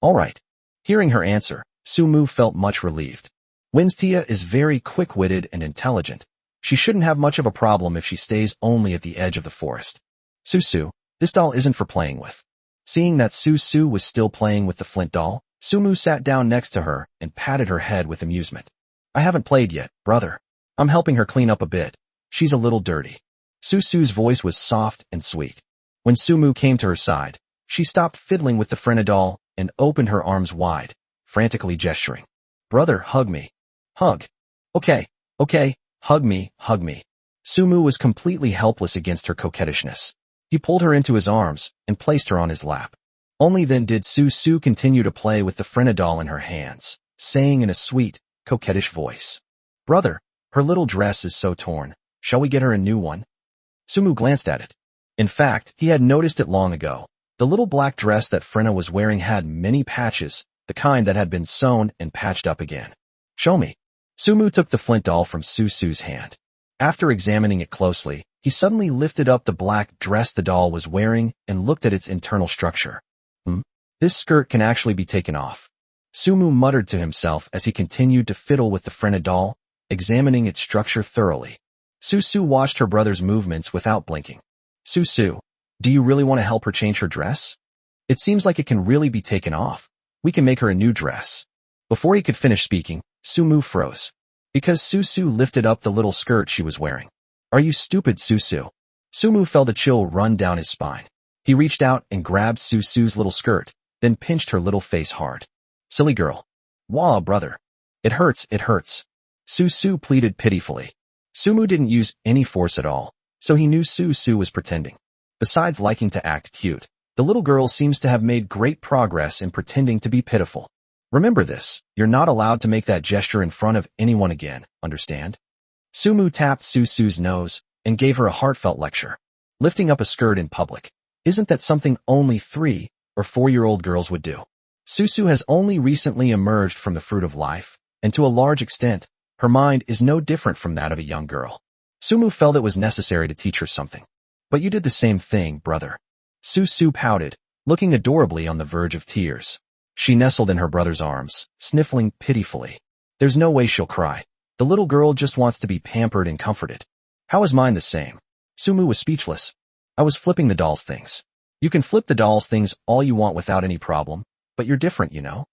Speaker 1: All right. Hearing her answer, Sumu felt much relieved. Winstia is very quick-witted and intelligent. She shouldn't have much of a problem if she stays only at the edge of the forest. Susu, this doll isn't for playing with. Seeing that Susu was still playing with the flint doll, Sumu sat down next to her and patted her head with amusement. I haven't played yet, brother. I'm helping her clean up a bit. She's a little dirty. Susu's voice was soft and sweet. When Sumu came to her side, she stopped fiddling with the Frena doll and opened her arms wide, frantically gesturing. Brother, hug me. Hug. Okay, Hug me, hug me. Sumu was completely helpless against her coquettishness. He pulled her into his arms and placed her on his lap. Only then did Su continue to play with the Frena doll in her hands, saying in a sweet, coquettish voice, "Brother, her little dress is so torn. Shall we get her a new one?" Sumu glanced at it. In fact, he had noticed it long ago. The little black dress that Frena was wearing had many patches, the kind that had been sewn and patched up again. "Show me." Sumu took the flint doll from Su's hand. After examining it closely, he suddenly lifted up the black dress the doll was wearing and looked at its internal structure. This skirt can actually be taken off. Sumu muttered to himself as he continued to fiddle with the Frena doll, examining its structure thoroughly. Su watched her brother's movements without blinking. "Su, do you really want to help her change her dress? It seems like it can really be taken off. We can make her a new dress." Before he could finish speaking, Sumu froze, because Su lifted up the little skirt she was wearing. "Are you stupid, Su?" Sumu felt a chill run down his spine. He reached out and grabbed Su's little skirt, then pinched her little face hard. "Silly girl. Wah, brother. It hurts, it hurts." Su pleaded pitifully. Sumu didn't use any force at all, so he knew Su was pretending. Besides liking to act cute, the little girl seems to have made great progress in pretending to be pitiful. Remember this, you're not allowed to make that gesture in front of anyone again, understand? Sumu tapped Su's nose and gave her a heartfelt lecture. Lifting up a skirt in public, isn't that something only 3 or 4-year-old girls would do? Su has only recently emerged from the fruit of life, and to a large extent, her mind is no different from that of a young girl. Sumu felt it was necessary to teach her something. "But you did the same thing, brother." Su pouted, looking adorably on the verge of tears. She nestled in her brother's arms, sniffling pitifully. There's no way she'll cry. The little girl just wants to be pampered and comforted. "How is mine the same?" Sumu was speechless. "I was flipping the doll's things." "You can flip the doll's things all you want without any problem, but you're different, you know."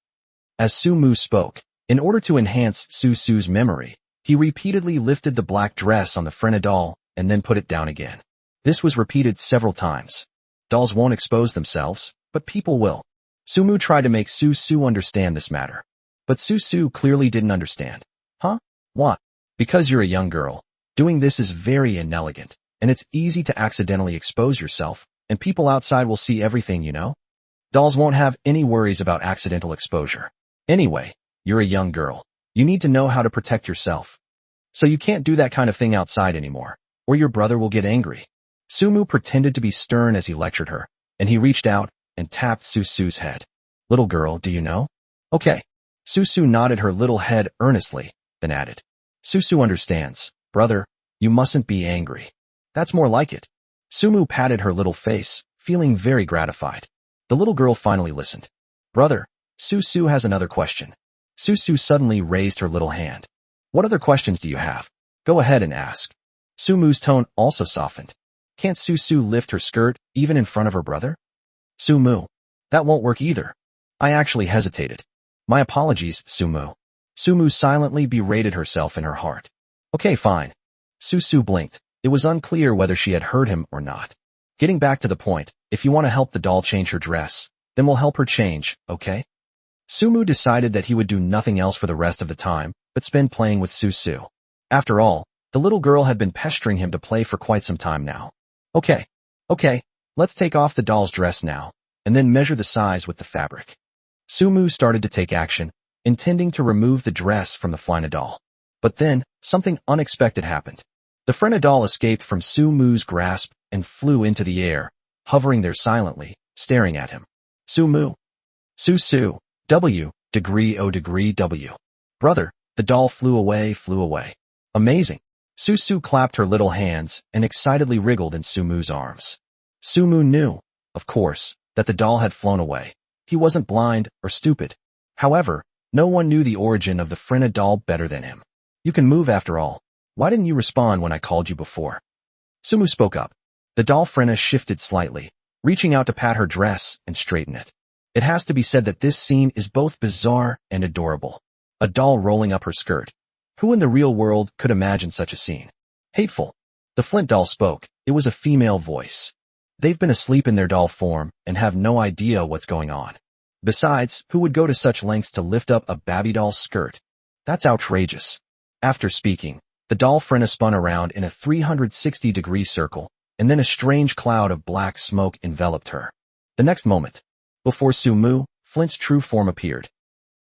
Speaker 1: As Sumu spoke, in order to enhance Su's memory, he repeatedly lifted the black dress on the Frena doll and then put it down again. This was repeated several times. Dolls won't expose themselves, but people will. Sumu tried to make Su understand this matter. But Su clearly didn't understand. "Huh? What?" "Because you're a young girl. Doing this is very inelegant, and it's easy to accidentally expose yourself, and people outside will see everything, you know? Dolls won't have any worries about accidental exposure. Anyway, you're a young girl. You need to know how to protect yourself. So you can't do that kind of thing outside anymore, or your brother will get angry." Sumu pretended to be stern as he lectured her, and he reached out and tapped Su's head. "Little girl, do you know?" "Okay." Su nodded her little head earnestly, then added, "Su understands. Brother, you mustn't be angry." "That's more like it." Sumu patted her little face, feeling very gratified. The little girl finally listened. "Brother, Su has another question." Su suddenly raised her little hand. "What other questions do you have? Go ahead and ask." Sumu's tone also softened. "Can't Su lift her skirt, even in front of her brother?" "Sumu, that won't work either." I actually hesitated. "My apologies, Sumu." Sumu silently berated herself in her heart. "Okay, fine." Su blinked. It was unclear whether she had heard him or not. "Getting back to the point, if you want to help the doll change her dress, then we'll help her change, okay?" Sumu decided that he would do nothing else for the rest of the time, but spend playing with Su. After all, the little girl had been pestering him to play for quite some time now. Okay, let's take off the doll's dress now, and then measure the size with the fabric." Sumu started to take action, intending to remove the dress from the Frena doll. But then, something unexpected happened. The Frena doll escaped from Sumu's grasp and flew into the air, hovering there silently, staring at him. "Sumu. Su. W. Degree O degree W. Brother." The doll flew away. "Amazing." Su clapped her little hands and excitedly wriggled in Sumu's arms. Sumu knew, of course, that the doll had flown away. He wasn't blind or stupid. However, no one knew the origin of the Frena doll better than him. "You can move after all. Why didn't you respond when I called you before?" Sumu spoke up. The doll Frena shifted slightly, reaching out to pat her dress and straighten it. It has to be said that this scene is both bizarre and adorable. A doll rolling up her skirt. Who in the real world could imagine such a scene? Hateful. The Flint doll spoke. It was a female voice. They've been asleep in their doll form and have no idea what's going on. Besides, who would go to such lengths to lift up a baby doll's skirt? That's outrageous. After speaking, The doll Frenna spun around in a 360-degree circle, and then a strange cloud of black smoke enveloped her. The next moment, before Sumu, Flint's true form appeared.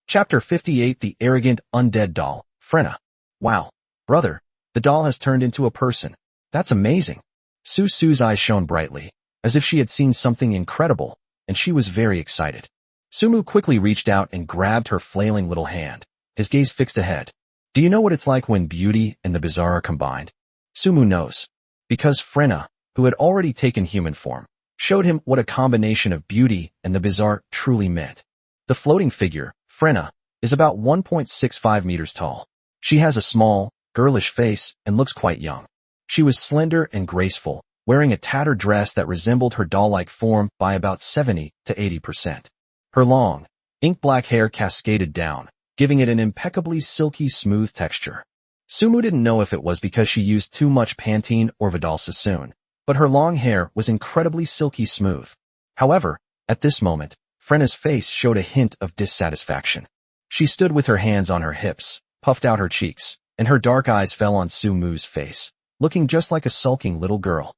Speaker 1: Chapter 58: The Arrogant Undead Doll, Frenna. Wow. Brother, the doll has turned into a person. That's amazing. Susu's eyes shone brightly, as if she had seen something incredible, and she was very excited. Sumu quickly reached out and grabbed her flailing little hand, his gaze fixed ahead. Do you know what it's like when beauty and the bizarre are combined? Sumu knows. Because Frenna, who had already taken human form, showed him what a combination of beauty and the bizarre truly meant. The floating figure, Frenna, is about 1.65 meters tall. She has a small, girlish face and looks quite young. She was slender and graceful, wearing a tattered dress that resembled her doll-like form by about 70 to 80%. Her long, ink-black hair cascaded down, giving it an impeccably silky smooth texture. Sumu didn't know if it was because she used too much Pantene or Vidal Sassoon, but her long hair was incredibly silky smooth. However, at this moment, Frenna's face showed a hint of dissatisfaction. She stood with her hands on her hips, puffed out her cheeks, and her dark eyes fell on Sumu's face, looking just like a sulking little girl.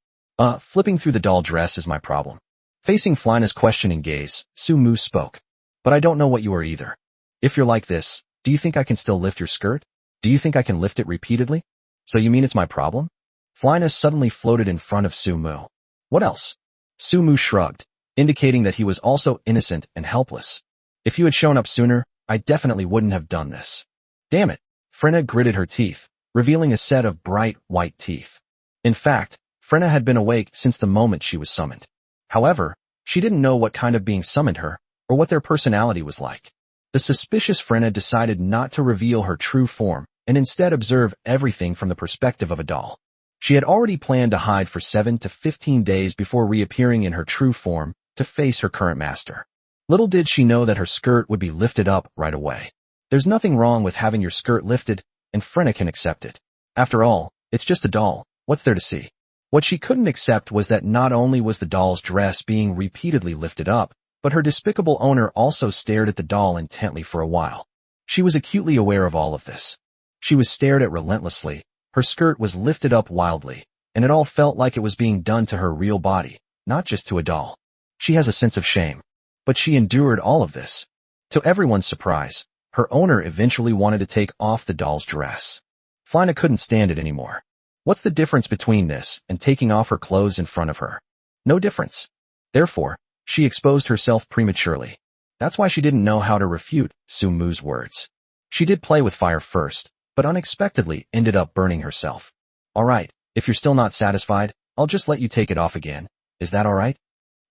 Speaker 1: Flipping through the doll dress is my problem. Facing Flina's questioning gaze, Sumu spoke. But I don't know what you are either. If you're like this, do you think I can still lift your skirt? Do you think I can lift it repeatedly? So you mean it's my problem? Flina suddenly floated in front of Sumu. What else? Sumu shrugged, indicating that he was also innocent and helpless. If you had shown up sooner, I definitely wouldn't have done this. Damn it. Frenna gritted her teeth, revealing a set of bright, white teeth. In fact, Frenna had been awake since the moment she was summoned. However, she didn't know what kind of being summoned her, or what their personality was like. The suspicious Frenna decided not to reveal her true form, and instead observe everything from the perspective of a doll. She had already planned to hide for 7 to 15 days before reappearing in her true form to face her current master. Little did she know that her skirt would be lifted up right away. There's nothing wrong with having your skirt lifted, and Frenna can accept it. After all, it's just a doll. What's there to see? What she couldn't accept was that not only was the doll's dress being repeatedly lifted up, but her despicable owner also stared at the doll intently for a while. She was acutely aware of all of this. She was stared at relentlessly, her skirt was lifted up wildly, and it all felt like it was being done to her real body, not just to a doll. She has a sense of shame. But she endured all of this. To everyone's surprise, her owner eventually wanted to take off the doll's dress. Flina couldn't stand it anymore. What's the difference between this and taking off her clothes in front of her? No difference. Therefore, she exposed herself prematurely. That's why she didn't know how to refute Sumu's words. She did play with fire first, but unexpectedly ended up burning herself. Alright, if you're still not satisfied, I'll just let you take it off again. Is that alright?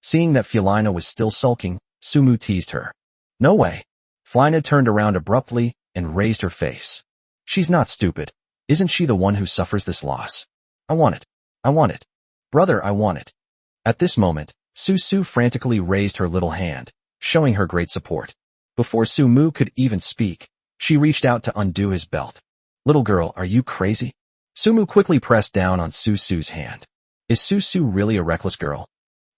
Speaker 1: Seeing that Felina was still sulking, Sumu teased her. No way. Flina turned around abruptly and raised her face. She's not stupid. Isn't she the one who suffers this loss? I want it. I want it. Brother, I want it. At this moment, Susu frantically raised her little hand, showing her great support. Before Sumu could even speak, she reached out to undo his belt. Little girl, are you crazy? Sumu quickly pressed down on Susu's hand. Is Susu really a reckless girl?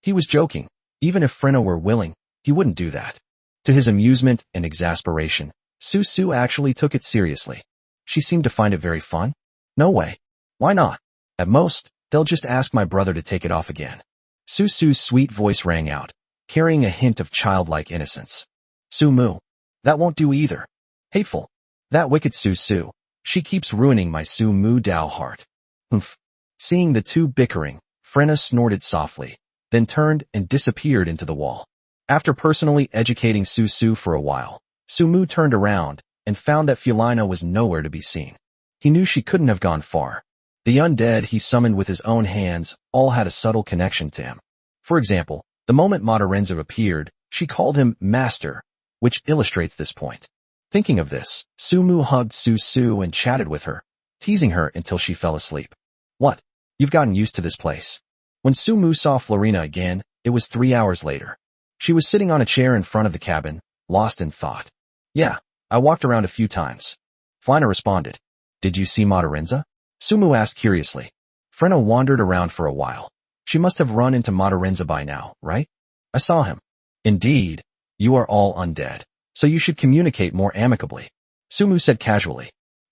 Speaker 1: He was joking. Even if Frenna were willing, he wouldn't do that. To his amusement and exasperation, Susu actually took it seriously. She seemed to find it very fun. No way. Why not? At most, they'll just ask my brother to take it off again. Susu's sweet voice rang out, carrying a hint of childlike innocence. Sumu. That won't do either. Hateful. That wicked Susu. She keeps ruining my Sumu Dao heart. Humph. Seeing the two bickering, Frenna snorted softly, then turned and disappeared into the wall. After personally educating Susu for a while, Sumu turned around and found that Felina was nowhere to be seen. He knew she couldn't have gone far. The undead he summoned with his own hands all had a subtle connection to him. For example, the moment Matarenza appeared, she called him Master, which illustrates this point. Thinking of this, Sumu hugged Susu and chatted with her, teasing her until she fell asleep. What? You've gotten used to this place. When Sumu saw Florina again, it was 3 hours later. She was sitting on a chair in front of the cabin, lost in thought. Yeah, I walked around a few times. Flina responded. Did you see Matarenza? Sumu asked curiously. Frenna wandered around for a while. She must have run into Matarenza by now, right? I saw him. Indeed. You are all undead, so you should communicate more amicably. Sumu said casually.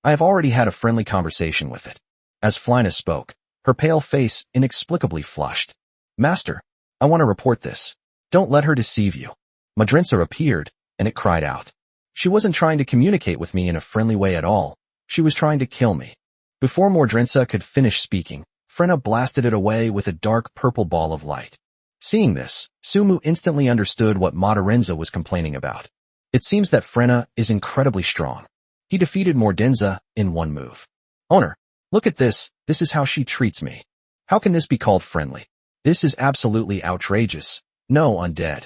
Speaker 1: I have already had a friendly conversation with it. As Flina spoke, her pale face inexplicably flushed. Master, I want to report this. Don't let her deceive you. Madrinsa appeared, and it cried out. She wasn't trying to communicate with me in a friendly way at all. She was trying to kill me. Before Mordrinsa could finish speaking, Frenna blasted it away with a dark purple ball of light. Seeing this, Sumu instantly understood what Madarenza was complaining about. It seems that Frenna is incredibly strong. He defeated Mordinza in one move. Owner, look at this. This is how she treats me. How can this be called friendly? This is absolutely outrageous. No, undead.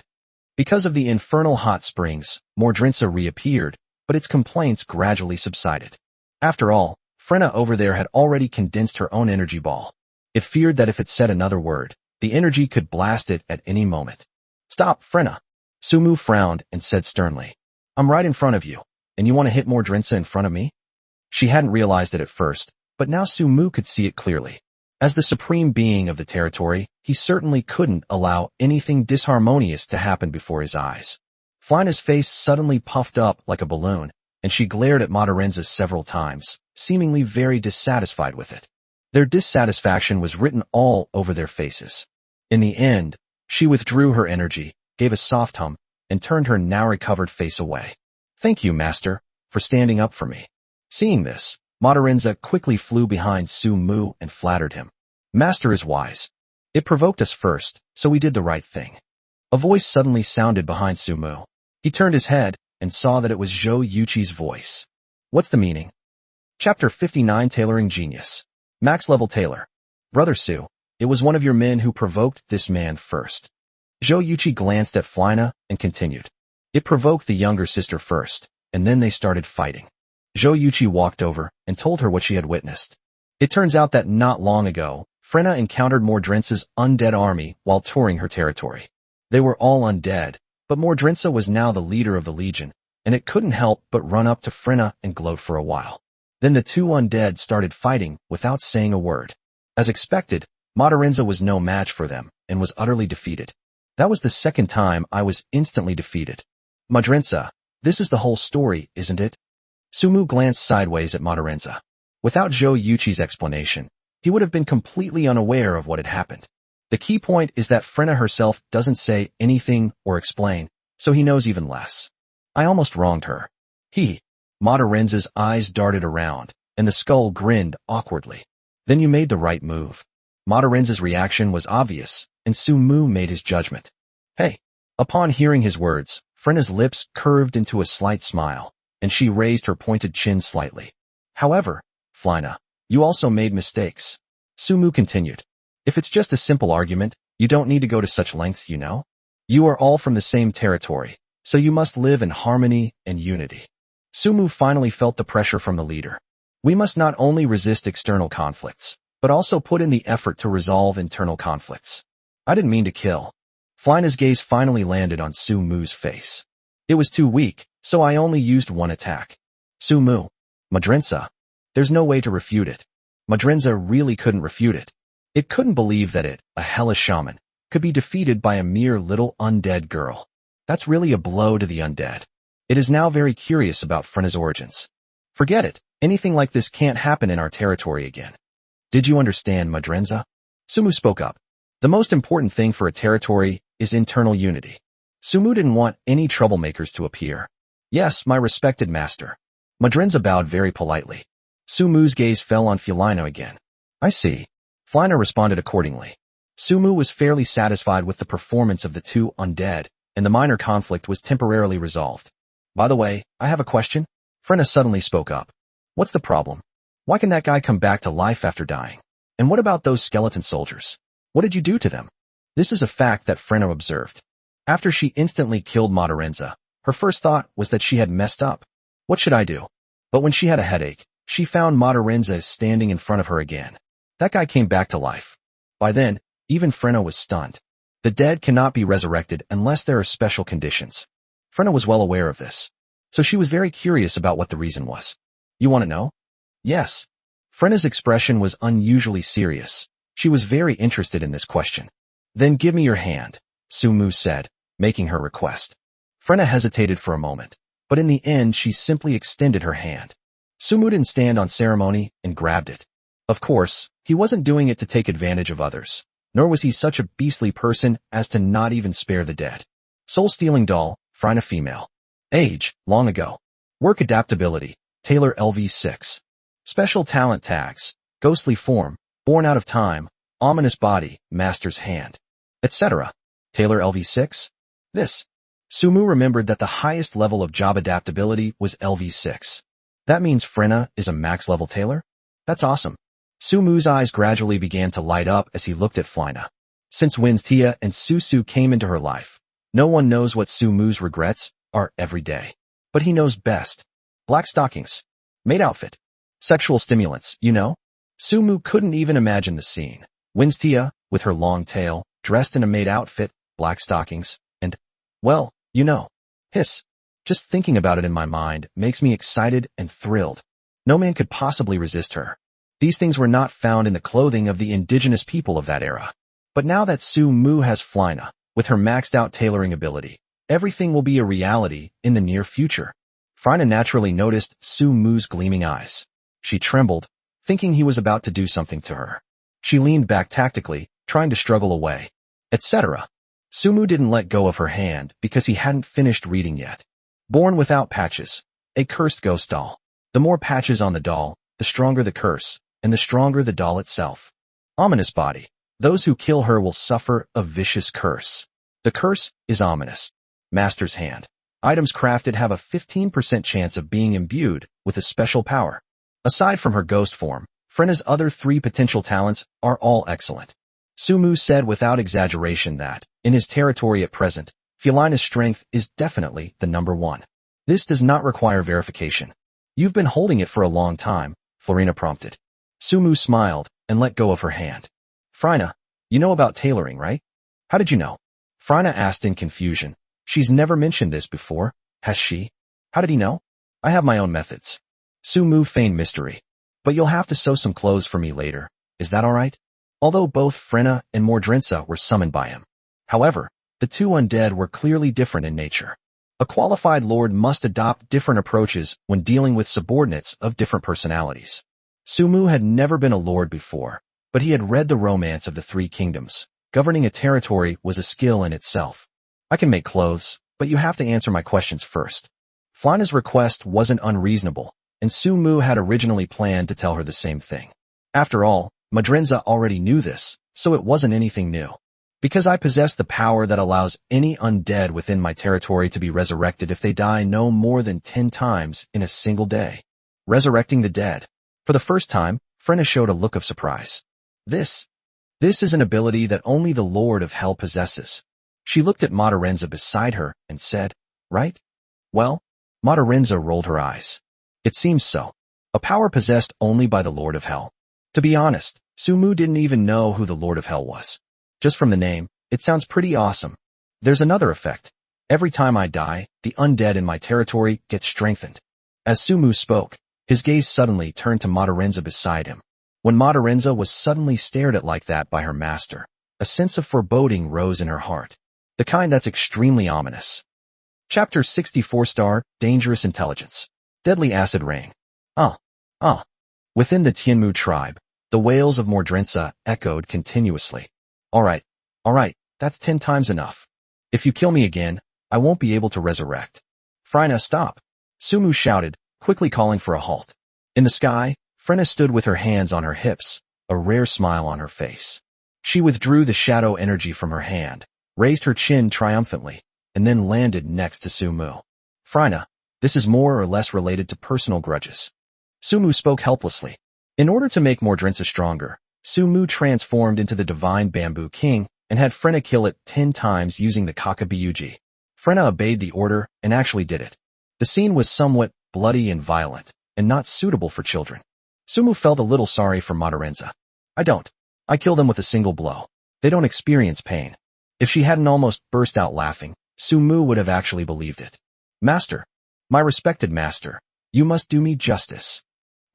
Speaker 1: Because of the infernal hot springs, Mordrinsa reappeared, but its complaints gradually subsided. After all, Frenna over there had already condensed her own energy ball. It feared that if it said another word, the energy could blast it at any moment. Stop, Frenna. Sumu frowned and said sternly. I'm right in front of you, and you want to hit Mordrinsa in front of me? She hadn't realized it at first, but now Sumu could see it clearly. As the supreme being of the territory, he certainly couldn't allow anything disharmonious to happen before his eyes. Flina's face suddenly puffed up like a balloon, and she glared at Madarenza several times, seemingly very dissatisfied with it. Their dissatisfaction was written all over their faces. In the end, she withdrew her energy, gave a soft hum, and turned her now-recovered face away. Thank you, Master, for standing up for me. Seeing this, Madarenza quickly flew behind Sumu and flattered him. Master is wise. It provoked us first, so we did the right thing. A voice suddenly sounded behind Sumu. He turned his head and saw that it was Zhou Yuqi's voice. What's the meaning? Chapter 59 Tailoring Genius. Max Level Tailor. Brother Su, it was one of your men who provoked this man first. Zhou Yuqi glanced at Flina and continued. It provoked the younger sister first, and then they started fighting. Zhou Yuqi walked over and told her what she had witnessed. It turns out that not long ago, Frenna encountered Mordrinsa's undead army while touring her territory. They were all undead, but Mordrinsa was now the leader of the legion, and it couldn't help but run up to Frenna and gloat for a while. Then the two undead started fighting without saying a word. As expected, Madarenza was no match for them and was utterly defeated. That was the second time I was instantly defeated. Madarenza, this is the whole story, isn't it? Sumu glanced sideways at Madarenza. Without Zhou Yuqi's explanation, he would have been completely unaware of what had happened. The key point is that Frenna herself doesn't say anything or explain, so he knows even less. I almost wronged her. Madarenza's eyes darted around, and the skull grinned awkwardly. Then you made the right move. Madarenza's reaction was obvious, and Sumu made his judgment. Hey! Upon hearing his words, Frenna's lips curved into a slight smile, and she raised her pointed chin slightly. However, Flina, you also made mistakes. Sumu continued. If it's just a simple argument, you don't need to go to such lengths, you know? You are all from the same territory, so you must live in harmony and unity. Sumu finally felt the pressure from the leader. We must not only resist external conflicts, but also put in the effort to resolve internal conflicts. I didn't mean to kill. Flina's gaze finally landed on Sumu's face. It was too weak, so I only used one attack. Sumu. Madrinsa. There's no way to refute it. Madrinsa really couldn't refute it. It couldn't believe that it, a hellish shaman, could be defeated by a mere little undead girl. That's really a blow to the undead. It is now very curious about Frenna's origins. Forget it. Anything like this can't happen in our territory again. Did you understand, Madrenza? Sumu spoke up. The most important thing for a territory is internal unity. Sumu didn't want any troublemakers to appear. Yes, my respected master. Madrenza bowed very politely. Sumu's gaze fell on Fulina again. I see. Flina responded accordingly. Sumu was fairly satisfied with the performance of the two undead, and the minor conflict was temporarily resolved. By the way, I have a question. Frenna suddenly spoke up. What's the problem? Why can that guy come back to life after dying? And what about those skeleton soldiers? What did you do to them? This is a fact that Frenna observed. After she instantly killed Madarenza, her first thought was that she had messed up. What should I do? But when she had a headache, she found Madarenza standing in front of her again. That guy came back to life. By then, even Frenna was stunned. The dead cannot be resurrected unless there are special conditions. Frenna was well aware of this, so she was very curious about what the reason was. You want to know? Yes. Frenna's expression was unusually serious. She was very interested in this question. Then give me your hand, Sumu said, making her request. Frenna hesitated for a moment, but in the end she simply extended her hand. Sumu didn't stand on ceremony and grabbed it. Of course, he wasn't doing it to take advantage of others, nor was he such a beastly person as to not even spare the dead. Soul-stealing doll, Frina female. Age, long ago. Work adaptability, Taylor LV6. Special talent tags, ghostly form, born out of time, ominous body, master's hand, etc. Taylor LV6? This. Sumu remembered that the highest level of job adaptability was LV6. That means Frina is a max-level tailor? That's awesome. Sumu's eyes gradually began to light up as he looked at Frina. Since Tia and Susu came into her life, no one knows what Sumu's regrets are every day. But he knows best. Black stockings. Maid outfit. Sexual stimulants, you know? Sumu couldn't even imagine the scene. Tia, with her long tail, dressed in a maid outfit, black stockings, and, well, you know. Hiss. Just thinking about it in my mind makes me excited and thrilled. No man could possibly resist her. These things were not found in the clothing of the indigenous people of that era. But now that Sumu has Frina, with her maxed-out tailoring ability, everything will be a reality in the near future. Frina naturally noticed Sumu's gleaming eyes. She trembled, thinking he was about to do something to her. She leaned back tactically, trying to struggle away, etc. Sumu didn't let go of her hand because he hadn't finished reading yet. Born without patches. A cursed ghost doll. The more patches on the doll, the stronger the curse, and the stronger the doll itself. Ominous body. Those who kill her will suffer a vicious curse. The curse is ominous. Master's hand. Items crafted have a 15% chance of being imbued with a special power. Aside from her ghost form, Frina's other 3 potential talents are all excellent. Sumu said without exaggeration that, in his territory at present, Felina's strength is definitely the number 1. This does not require verification. You've been holding it for a long time, Florina prompted. Sumu smiled and let go of her hand. Frina, you know about tailoring, right? How did you know? Frina asked in confusion. She's never mentioned this before, has she? How did he know? I have my own methods. Sumu feigned mystery. But you'll have to sew some clothes for me later. Is that all right? Although both Frina and Mordrinsa were summoned by him. However, the 2 undead were clearly different in nature. A qualified lord must adopt different approaches when dealing with subordinates of different personalities. Sumu had never been a lord before, but he had read the romance of the 3 kingdoms. Governing a territory was a skill in itself. I can make clothes, but you have to answer my questions first. Flana's request wasn't unreasonable, and Sumu had originally planned to tell her the same thing. After all, Madrinza already knew this, so it wasn't anything new. Because I possess the power that allows any undead within my territory to be resurrected if they die no more than 10 times in a single day. Resurrecting the dead. For the first time, Frina showed a look of surprise. This is an ability that only the Lord of Hell possesses. She looked at Madarenza beside her and said, right? Well, Madarenza rolled her eyes. It seems so. A power possessed only by the Lord of Hell. To be honest, Sumu didn't even know who the Lord of Hell was. Just from the name, it sounds pretty awesome. There's another effect. Every time I die, the undead in my territory get strengthened. As Sumu spoke, his gaze suddenly turned to Madarenza beside him. When Madarenza was suddenly stared at like that by her master, a sense of foreboding rose in her heart. The kind that's extremely ominous. Chapter 64 Star, Dangerous Intelligence. Deadly Acid Rain. Within the Tianmu tribe, the wails of Mordrinsa echoed continuously. All right, that's 10 times enough. If you kill me again, I won't be able to resurrect. Frina, stop. Sumu shouted, quickly calling for a halt. In the sky, Frina stood with her hands on her hips, a rare smile on her face. She withdrew the shadow energy from her hand, raised her chin triumphantly, and then landed next to Sumu. Frina, this is more or less related to personal grudges. Sumu spoke helplessly. In order to make Mordrinsa stronger, Sumu transformed into the divine Bamboo King and had Frina kill it 10 times using the Kakabyuji. Frina obeyed the order and actually did it. The scene was somewhat bloody and violent, and not suitable for children. Sumu felt a little sorry for Madarenza. I kill them with a single blow. They don't experience pain. If she hadn't almost burst out laughing, Sumu would have actually believed it. Master, my respected master, you must do me justice.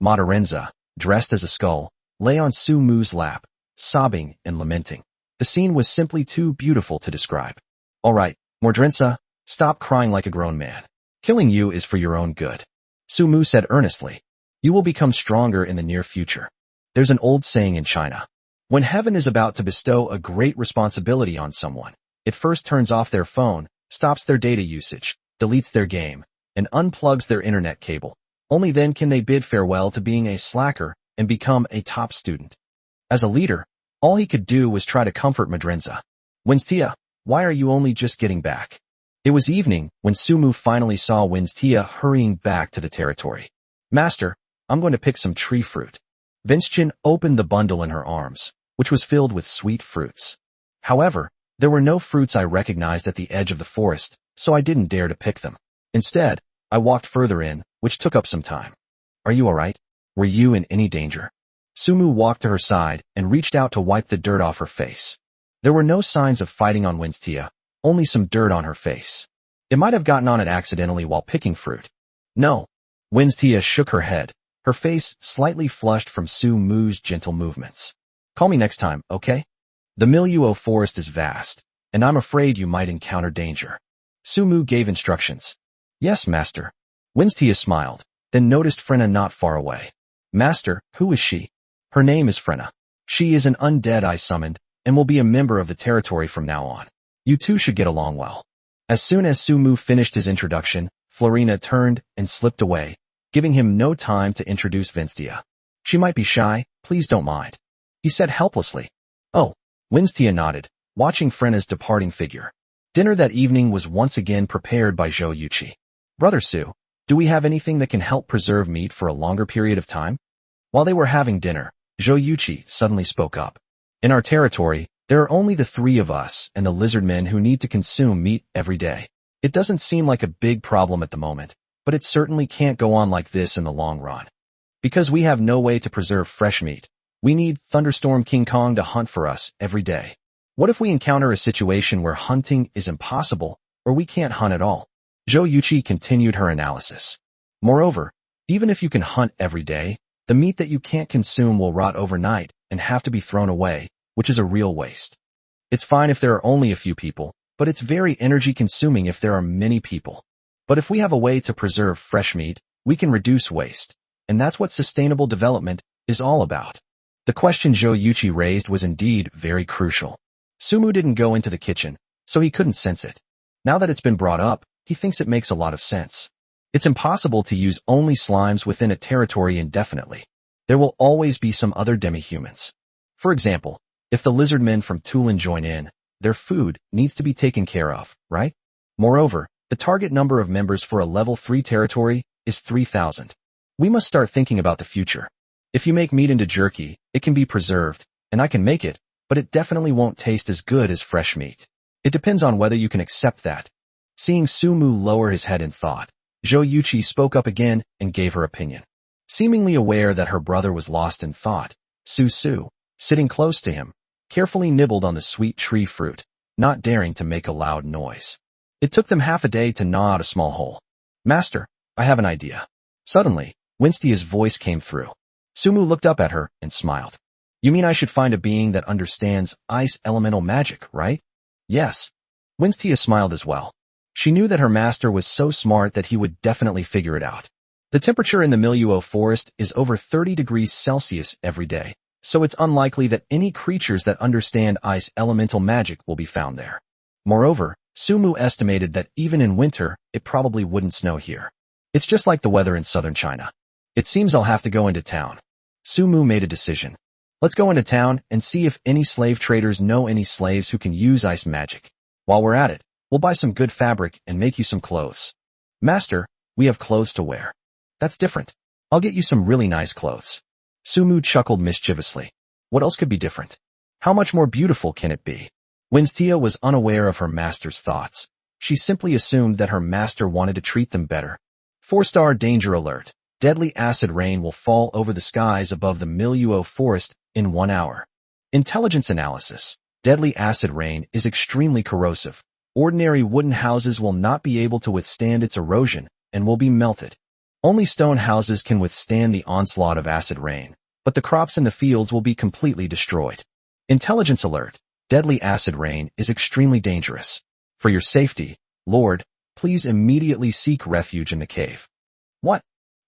Speaker 1: Madarenza, dressed as a skull, lay on Sumu's lap, sobbing and lamenting. The scene was simply too beautiful to describe. All right, Mordrinsa, stop crying like a grown man. Killing you is for your own good. Sumu said earnestly. You will become stronger in the near future. There's an old saying in China. When heaven is about to bestow a great responsibility on someone, it first turns off their phone, stops their data usage, deletes their game, and unplugs their internet cable. Only then can they bid farewell to being a slacker and become a top student. As a leader, all he could do was try to comfort Madrenza. Winstia, why are you only just getting back? It was evening when Sumu finally saw Winstia hurrying back to the territory. Master, I'm going to pick some tree fruit. Vinchin opened the bundle in her arms, which was filled with sweet fruits. However, there were no fruits I recognized at the edge of the forest, so I didn't dare to pick them. Instead, I walked further in, which took up some time. Are you alright? Were you in any danger? Sumu walked to her side and reached out to wipe the dirt off her face. There were no signs of fighting on Winstia, only some dirt on her face. It might have gotten on it accidentally while picking fruit. No. Winstia shook her head, her face slightly flushed from Sumu's gentle movements. Call me next time, okay? The Milieu forest is vast, and I'm afraid you might encounter danger. Sumu gave instructions. Yes, master. Winstia smiled, then noticed Frenna not far away. Master, who is she? Her name is Frenna. She is an undead I summoned, and will be a member of the territory from now on. You two should get along well. As soon as Sumu finished his introduction, Florina turned and slipped away, giving him no time to introduce Winstia. She might be shy, please don't mind. He said helplessly. Oh, Winstia nodded, watching Frenna's departing figure. Dinner that evening was once again prepared by Zhou Yuqi. Brother Su, do we have anything that can help preserve meat for a longer period of time? While they were having dinner, Zhou Yuqi suddenly spoke up. In our territory, there are only the three of us and the lizard men who need to consume meat every day. It doesn't seem like a big problem at the moment, but it certainly can't go on like this in the long run. Because we have no way to preserve fresh meat, we need Thunderstorm King Kong to hunt for us every day. What if we encounter a situation where hunting is impossible, or we can't hunt at all? Zhou Yuqi continued her analysis. Moreover, even if you can hunt every day, the meat that you can't consume will rot overnight and have to be thrown away, which is a real waste. It's fine if there are only a few people, but it's very energy-consuming if there are many people. But if we have a way to preserve fresh meat, we can reduce waste, and that's what sustainable development is all about. The question Zhou Yuqi raised was indeed very crucial. Sumu didn't go into the kitchen, so he couldn't sense it. Now that it's been brought up, he thinks it makes a lot of sense. It's impossible to use only slimes within a territory indefinitely. There will always be some other demi-humans. For example, if the lizard men from Tulin join in, their food needs to be taken care of, right? Moreover, the target number of members for a level 3 territory is 3,000. We must start thinking about the future. If you make meat into jerky, it can be preserved, and I can make it, but it definitely won't taste as good as fresh meat. It depends on whether you can accept that. Seeing Sumu lower his head in thought, Zhou Yuqi spoke up again and gave her opinion. Seemingly aware that her brother was lost in thought, Su, sitting close to him, carefully nibbled on the sweet tree fruit, not daring to make a loud noise. It took them half a day to gnaw out a small hole. Master, I have an idea. Suddenly, Winstia's voice came through. Sumu looked up at her and smiled. You mean I should find a being that understands ice elemental magic, right? Yes. Winstia smiled as well. She knew that her master was so smart that he would definitely figure it out. The temperature in the Milieu forest is over 30 degrees Celsius every day, so it's unlikely that any creatures that understand ice elemental magic will be found there. Moreover, Sumu estimated that even in winter, it probably wouldn't snow here. It's just like the weather in southern China. It seems I'll have to go into town. Sumu made a decision. Let's go into town and see if any slave traders know any slaves who can use ice magic. While we're at it, we'll buy some good fabric and make you some clothes. Master, we have clothes to wear. That's different. I'll get you some really nice clothes. Sumu chuckled mischievously. What else could be different? How much more beautiful can it be? Winstia was unaware of her master's thoughts. She simply assumed that her master wanted to treat them better. 4-star danger alert. Deadly acid rain will fall over the skies above the Milieu forest in 1 hour. Intelligence analysis. Deadly acid rain is extremely corrosive. Ordinary wooden houses will not be able to withstand its erosion and will be melted. Only stone houses can withstand the onslaught of acid rain, but the crops in the fields will be completely destroyed. Intelligence alert. Deadly acid rain is extremely dangerous. For your safety, Lord, please immediately seek refuge in the cave. What?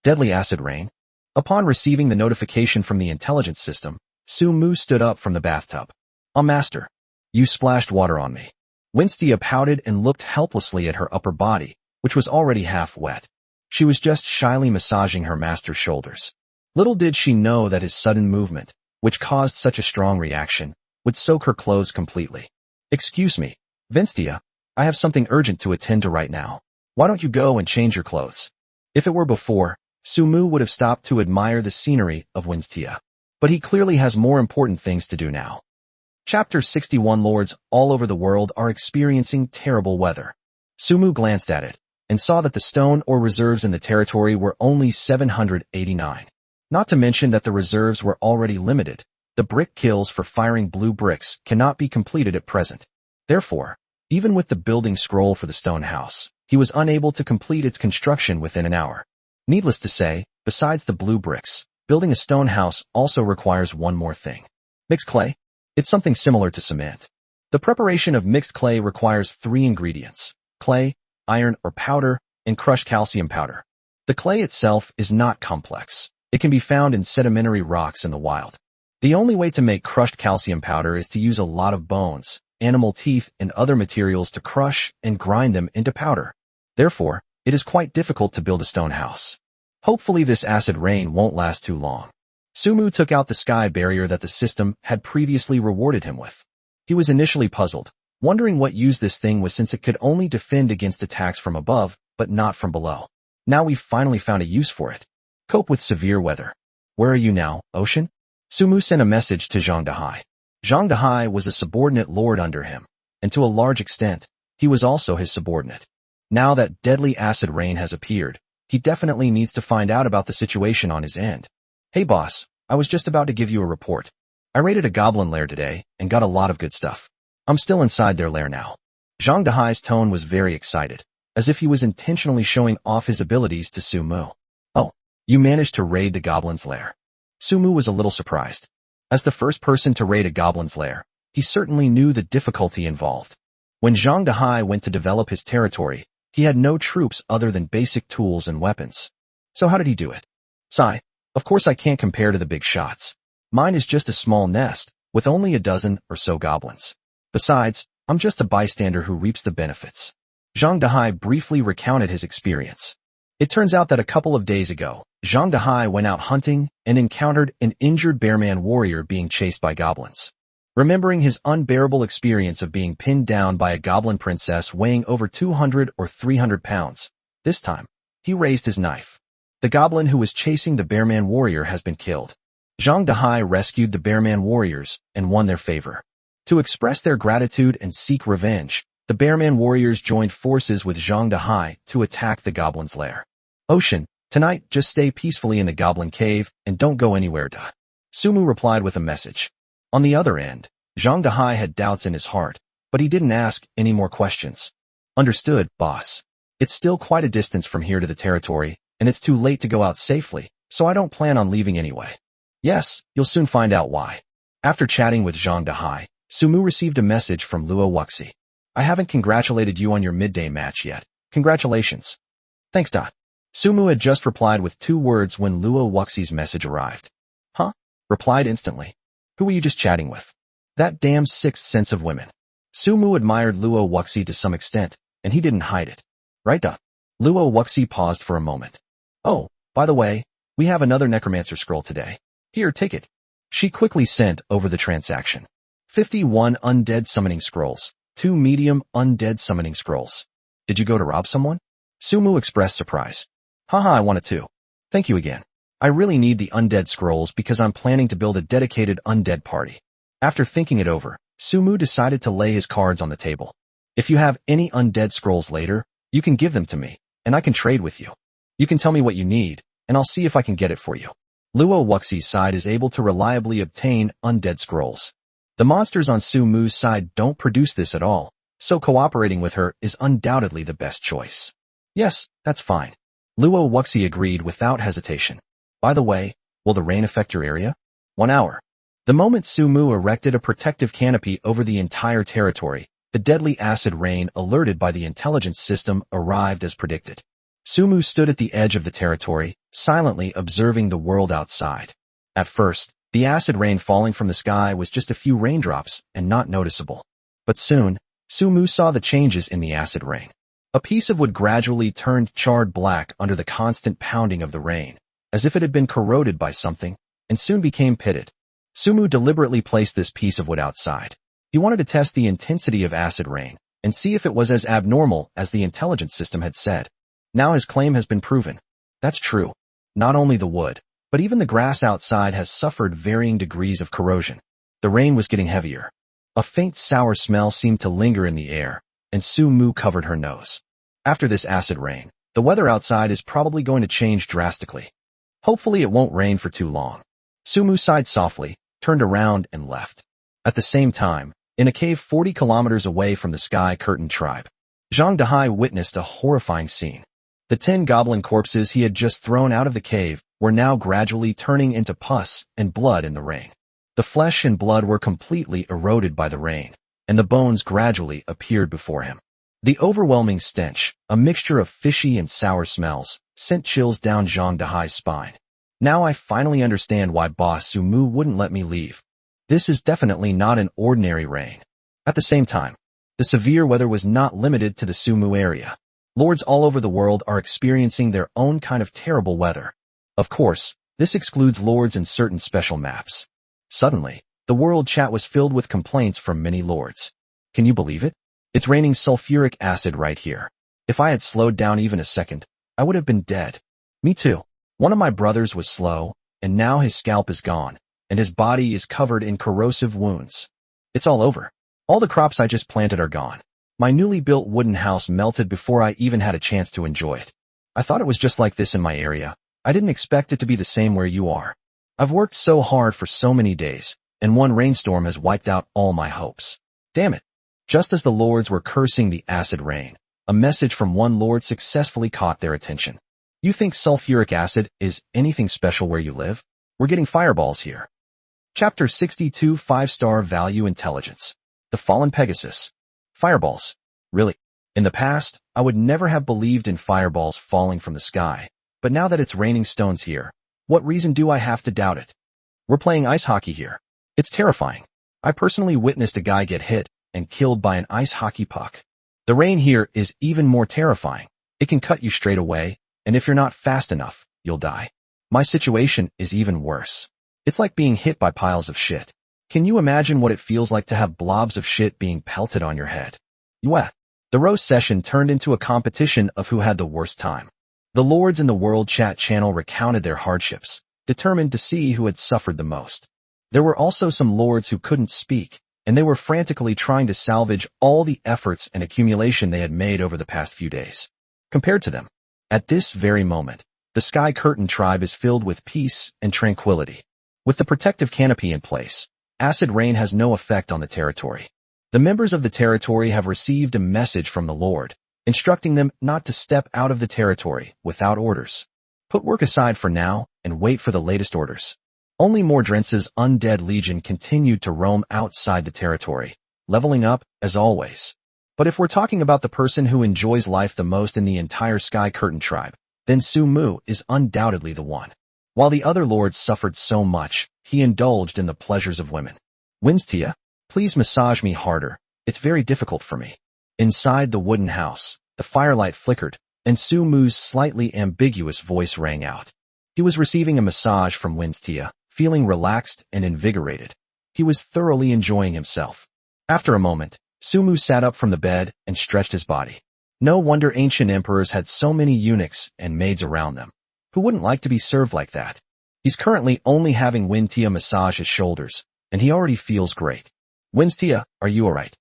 Speaker 1: Deadly acid rain? Upon receiving the notification from the intelligence system, Su-mu stood up from the bathtub. Master. You splashed water on me." Winstia pouted and looked helplessly at her upper body, which was already half wet. She was just shyly massaging her master's shoulders. Little did she know that his sudden movement, which caused such a strong reaction, would soak her clothes completely. "Excuse me, Winstia, I have something urgent to attend to right now. Why don't you go and change your clothes?" If it were before, Su-mu would have stopped to admire the scenery of Winstia. But he clearly has more important things to do now. Chapter 61. Lords all over the world are experiencing terrible weather. Su-mu glanced at it, and saw that the stone ore reserves in the territory were only 789. Not to mention that the reserves were already limited. The brick kilns for firing blue bricks cannot be completed at present. Therefore, even with the building scroll for the stone house, he was unable to complete its construction within an hour. Needless to say, besides the blue bricks, building a stone house also requires one more thing. Mixed clay? It's something similar to cement. The preparation of mixed clay requires 3 ingredients: clay, iron or powder, and crushed calcium powder. The clay itself is not complex. It can be found in sedimentary rocks in the wild. The only way to make crushed calcium powder is to use a lot of bones, animal teeth, and other materials to crush and grind them into powder. Therefore, it is quite difficult to build a stone house. Hopefully this acid rain won't last too long. Su-mu took out the sky barrier that the system had previously rewarded him with. He was initially puzzled, wondering what use this thing was since it could only defend against attacks from above, but not from below. Now we've finally found a use for it. Cope with severe weather. Where are you now, Ocean? Su-mu sent a message to Zhang Dahai. Zhang Dahai was a subordinate lord under him, and to a large extent, he was also his subordinate. Now that deadly acid rain has appeared, he definitely needs to find out about the situation on his end. Hey boss, I was just about to give you a report. I raided a goblin lair today and got a lot of good stuff. I'm still inside their lair now. Zhang Dahai's tone was very excited, as if he was intentionally showing off his abilities to Su-mu. Oh, you managed to raid the goblin's lair. Su-mu was a little surprised. As the first person to raid a goblin's lair, he certainly knew the difficulty involved. When Zhang Dahai went to develop his territory, he had no troops other than basic tools and weapons. So how did he do it? Sigh. Of course I can't compare to the big shots. Mine is just a small nest, with only a dozen or so goblins. Besides, I'm just a bystander who reaps the benefits. Zhang Dahai briefly recounted his experience. It turns out that a couple of days ago, Zhang Dahai went out hunting and encountered an injured bearman warrior being chased by goblins. Remembering his unbearable experience of being pinned down by a goblin princess weighing over 200 or 300 pounds, this time, he raised his knife. The goblin who was chasing the bearman warrior has been killed. Zhang Dahai rescued the bearman warriors and won their favor. To express their gratitude and seek revenge, the bearman warriors joined forces with Zhang Dahai to attack the goblin's lair. Ocean, tonight just stay peacefully in the goblin cave and don't go anywhere. Su-mu replied with a message. On the other end, Zhang Dahai had doubts in his heart, but he didn't ask any more questions. Understood, boss. It's still quite a distance from here to the territory, and it's too late to go out safely, so I don't plan on leaving anyway. Yes, you'll soon find out why. After chatting with Zhang Dahai, Su-mu received a message from Luo Wuxi. I haven't congratulated you on your midday match yet. Congratulations. Thanks. Su-mu had just replied with 2 words when Luo Wuxi's message arrived. Huh? Replied instantly. Who were you just chatting with? That damn sixth sense of women. Su-mu admired Luo Wuxi to some extent, and he didn't hide it. Right? Luo Wuxi paused for a moment. Oh, by the way, we have another necromancer scroll today. Here, take it. She quickly sent over the transaction. 51 undead summoning scrolls, 2 medium undead summoning scrolls. Did you go to rob someone? Su-mu expressed surprise. Haha, I wanted to. Thank you again. I really need the undead scrolls because I'm planning to build a dedicated undead party. After thinking it over, Su-mu decided to lay his cards on the table. If you have any undead scrolls later, you can give them to me, and I can trade with you. You can tell me what you need, and I'll see if I can get it for you. Luo Wuxi's side is able to reliably obtain undead scrolls. The monsters on Su-mu's side don't produce this at all, so cooperating with her is undoubtedly the best choice. Yes, that's fine. Luo Wuxi agreed without hesitation. By the way, will the rain affect your area? 1 hour. The moment Su-mu erected a protective canopy over the entire territory, the deadly acid rain alerted by the intelligence system arrived as predicted. Sumu stood at the edge of the territory, silently observing the world outside. At first, the acid rain falling from the sky was just a few raindrops and not noticeable. But soon, Sumu saw the changes in the acid rain. A piece of wood gradually turned charred black under the constant pounding of the rain, as if it had been corroded by something, and soon became pitted. Sumu deliberately placed this piece of wood outside. He wanted to test the intensity of acid rain and see if it was as abnormal as the intelligence system had said. Now his claim has been proven. That's true. Not only the wood, but even the grass outside has suffered varying degrees of corrosion. The rain was getting heavier. A faint sour smell seemed to linger in the air, and Sumu covered her nose. After this acid rain, the weather outside is probably going to change drastically. Hopefully it won't rain for too long. Sumu sighed softly, turned around, and left. At the same time, in a cave 40 kilometers away from the Sky Curtain tribe, Zhang Dehai witnessed a horrifying scene. The 10 goblin corpses he had just thrown out of the cave were now gradually turning into pus and blood in the rain. The flesh and blood were completely eroded by the rain, and the bones gradually appeared before him. The overwhelming stench, a mixture of fishy and sour smells, sent chills down Zhang Dehai's spine. Now I finally understand why Boss Sumu wouldn't let me leave. This is definitely not an ordinary rain. At the same time, the severe weather was not limited to the Sumu area. Lords all over the world are experiencing their own kind of terrible weather. Of course, this excludes lords in certain special maps. Suddenly, the world chat was filled with complaints from many lords. Can you believe it? It's raining sulfuric acid right here. If I had slowed down even a second, I would have been dead. Me too. One of my brothers was slow, and now his scalp is gone, and his body is covered in corrosive wounds. It's all over. All the crops I just planted are gone. My newly built wooden house melted before I even had a chance to enjoy it. I thought it was just like this in my area. I didn't expect it to be the same where you are. I've worked so hard for so many days, and one rainstorm has wiped out all my hopes. Damn it. Just as the lords were cursing the acid rain, a message from one lord successfully caught their attention. You think sulfuric acid is anything special where you live? We're getting fireballs here. Chapter 62 5-Star Value Intelligence. The Fallen Pegasus. Fireballs. Really? In the past, I would never have believed in fireballs falling from the sky, but now that it's raining stones here, what reason do I have to doubt it? We're playing ice hockey here. It's terrifying. I personally witnessed a guy get hit and killed by an ice hockey puck. The rain here is even more terrifying. It can cut you straight away, and if you're not fast enough, you'll die. My situation is even worse. It's like being hit by piles of shit. Can you imagine what it feels like to have blobs of shit being pelted on your head? Yeah. The roast session turned into a competition of who had the worst time. The lords in the World Chat channel recounted their hardships, determined to see who had suffered the most. There were also some lords who couldn't speak, and they were frantically trying to salvage all the efforts and accumulation they had made over the past few days. Compared to them, at this very moment, the Sky Curtain tribe is filled with peace and tranquility. With the protective canopy in place, acid rain has no effect on the territory. The members of the territory have received a message from the Lord, instructing them not to step out of the territory without orders. Put work aside for now and wait for the latest orders. Only Mordrence's undead legion continued to roam outside the territory, leveling up as always. But if we're talking about the person who enjoys life the most in the entire Sky Curtain tribe, then Sumu is undoubtedly the one. While the other lords suffered so much, he indulged in the pleasures of women. Winstia, please massage me harder. It's very difficult for me. Inside the wooden house, the firelight flickered, and Sumu's slightly ambiguous voice rang out. He was receiving a massage from Winstia, feeling relaxed and invigorated. He was thoroughly enjoying himself. After a moment, Sumu sat up from the bed and stretched his body. No wonder ancient emperors had so many eunuchs and maids around them. Who wouldn't like to be served like that? He's currently only having Winstia massage his shoulders, and he already feels great. Winstia, are you alright?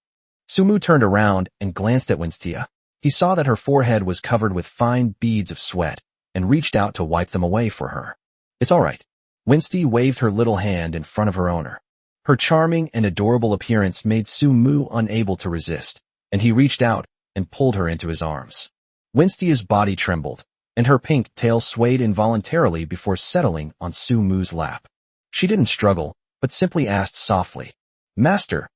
Speaker 1: Sumu turned around and glanced at Winstia. He saw that her forehead was covered with fine beads of sweat, and reached out to wipe them away for her. It's alright. Winstia waved her little hand in front of her owner. Her charming and adorable appearance made Sumu unable to resist, and he reached out and pulled her into his arms. Winstia's body trembled, and her pink tail swayed involuntarily before settling on Sumu's lap. She didn't struggle, but simply asked softly, Master,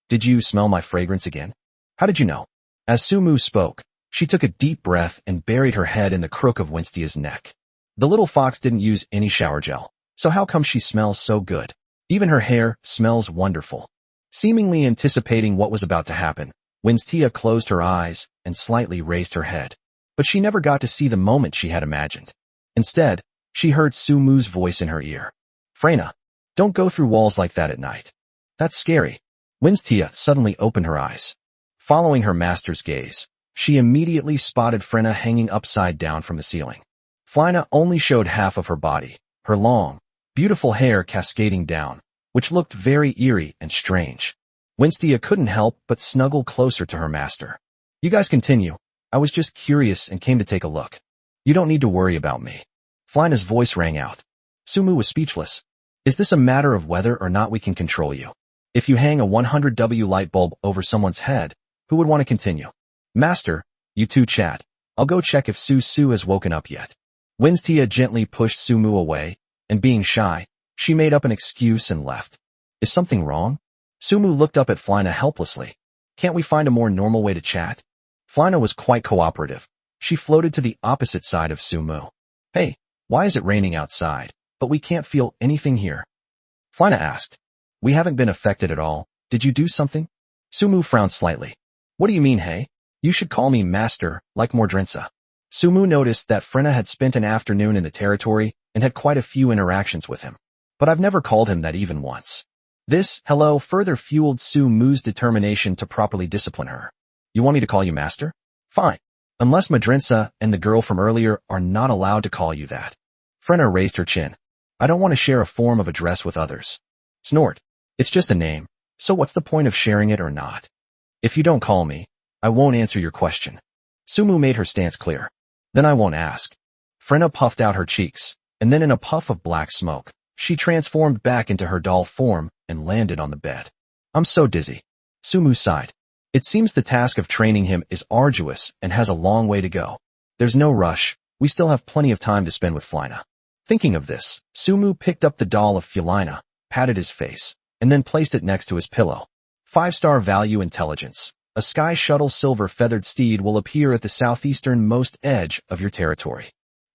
Speaker 1: did you smell my fragrance again? How did you know? As Sumu spoke, She took a deep breath and buried her head in the crook of Winstia's neck. The little fox didn't use any shower gel, so how come she smells so good? Even her hair smells wonderful. Seemingly anticipating what was about to happen, Winstia closed her eyes and slightly raised her head. But she never got to see the moment she had imagined. Instead, she heard Sumu's voice in her ear. Freyna, don't go through walls like that at night. That's scary. Winstia suddenly opened her eyes. Following her master's gaze, she immediately spotted Freyna hanging upside down from the ceiling. Freyna only showed half of her body, her long, beautiful hair cascading down, which looked very eerie and strange. Winstia couldn't help but snuggle closer to her master. You guys continue. I was just curious and came to take a look. You don't need to worry about me. Freyna's voice rang out. Sumu was speechless. Is this a matter of whether or not we can control you? If you hang a 100W light bulb over someone's head, who would want to continue? Master, you two chat. I'll go check if Su has woken up yet. Winstia gently pushed Sumu away, and being shy, she made up an excuse and left. Is something wrong? Sumu looked up at Freyna helplessly. Can't we find a more normal way to chat? Freyna was quite cooperative. She floated to the opposite side of Sumu. Hey, why is it raining outside, but we can't feel anything here? Freyna asked. We haven't been affected at all. Did you do something? Sumu frowned slightly. What do you mean, hey? You should call me master, like Mordrinsa. Sumu noticed that Freyna had spent an afternoon in the territory and had quite a few interactions with him. But I've never called him that even once. This hello further fueled Sumu's determination to properly discipline her. You want me to call you master? Fine. Unless Madrinsa and the girl from earlier are not allowed to call you that. Freyna raised her chin. I don't want to share a form of address with others. Snort. It's just a name, so what's the point of sharing it or not? If you don't call me, I won't answer your question. Sumu made her stance clear. Then I won't ask. Freyna puffed out her cheeks, and then in a puff of black smoke, she transformed back into her doll form and landed on the bed. I'm so dizzy. Sumu sighed. It seems the task of training him is arduous and has a long way to go. There's no rush. We still have plenty of time to spend with Freyna. Thinking of this, Sumu picked up the doll of Fulina, patted his face, and then placed it next to his pillow. 5-star value intelligence. A sky shuttle silver feathered steed will appear at the southeastern-most edge of your territory.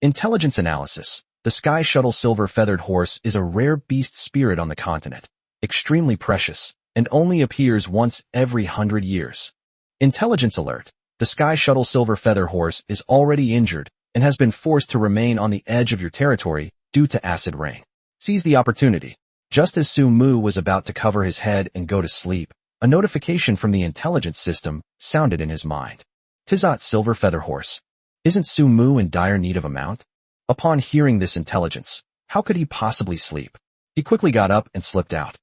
Speaker 1: Intelligence analysis. The sky shuttle silver feathered horse is a rare beast spirit on the continent, extremely precious, and only appears once every 100 years. Intelligence alert. The sky shuttle silver feather horse is already injured and has been forced to remain on the edge of your territory due to acid rain. Seize the opportunity. Just as Sumu was about to cover his head and go to sleep, a notification from the intelligence system sounded in his mind. Tizot silver feather horse. Isn't Sumu in dire need of a mount? Upon hearing this intelligence, how could he possibly sleep? He quickly got up and slipped out.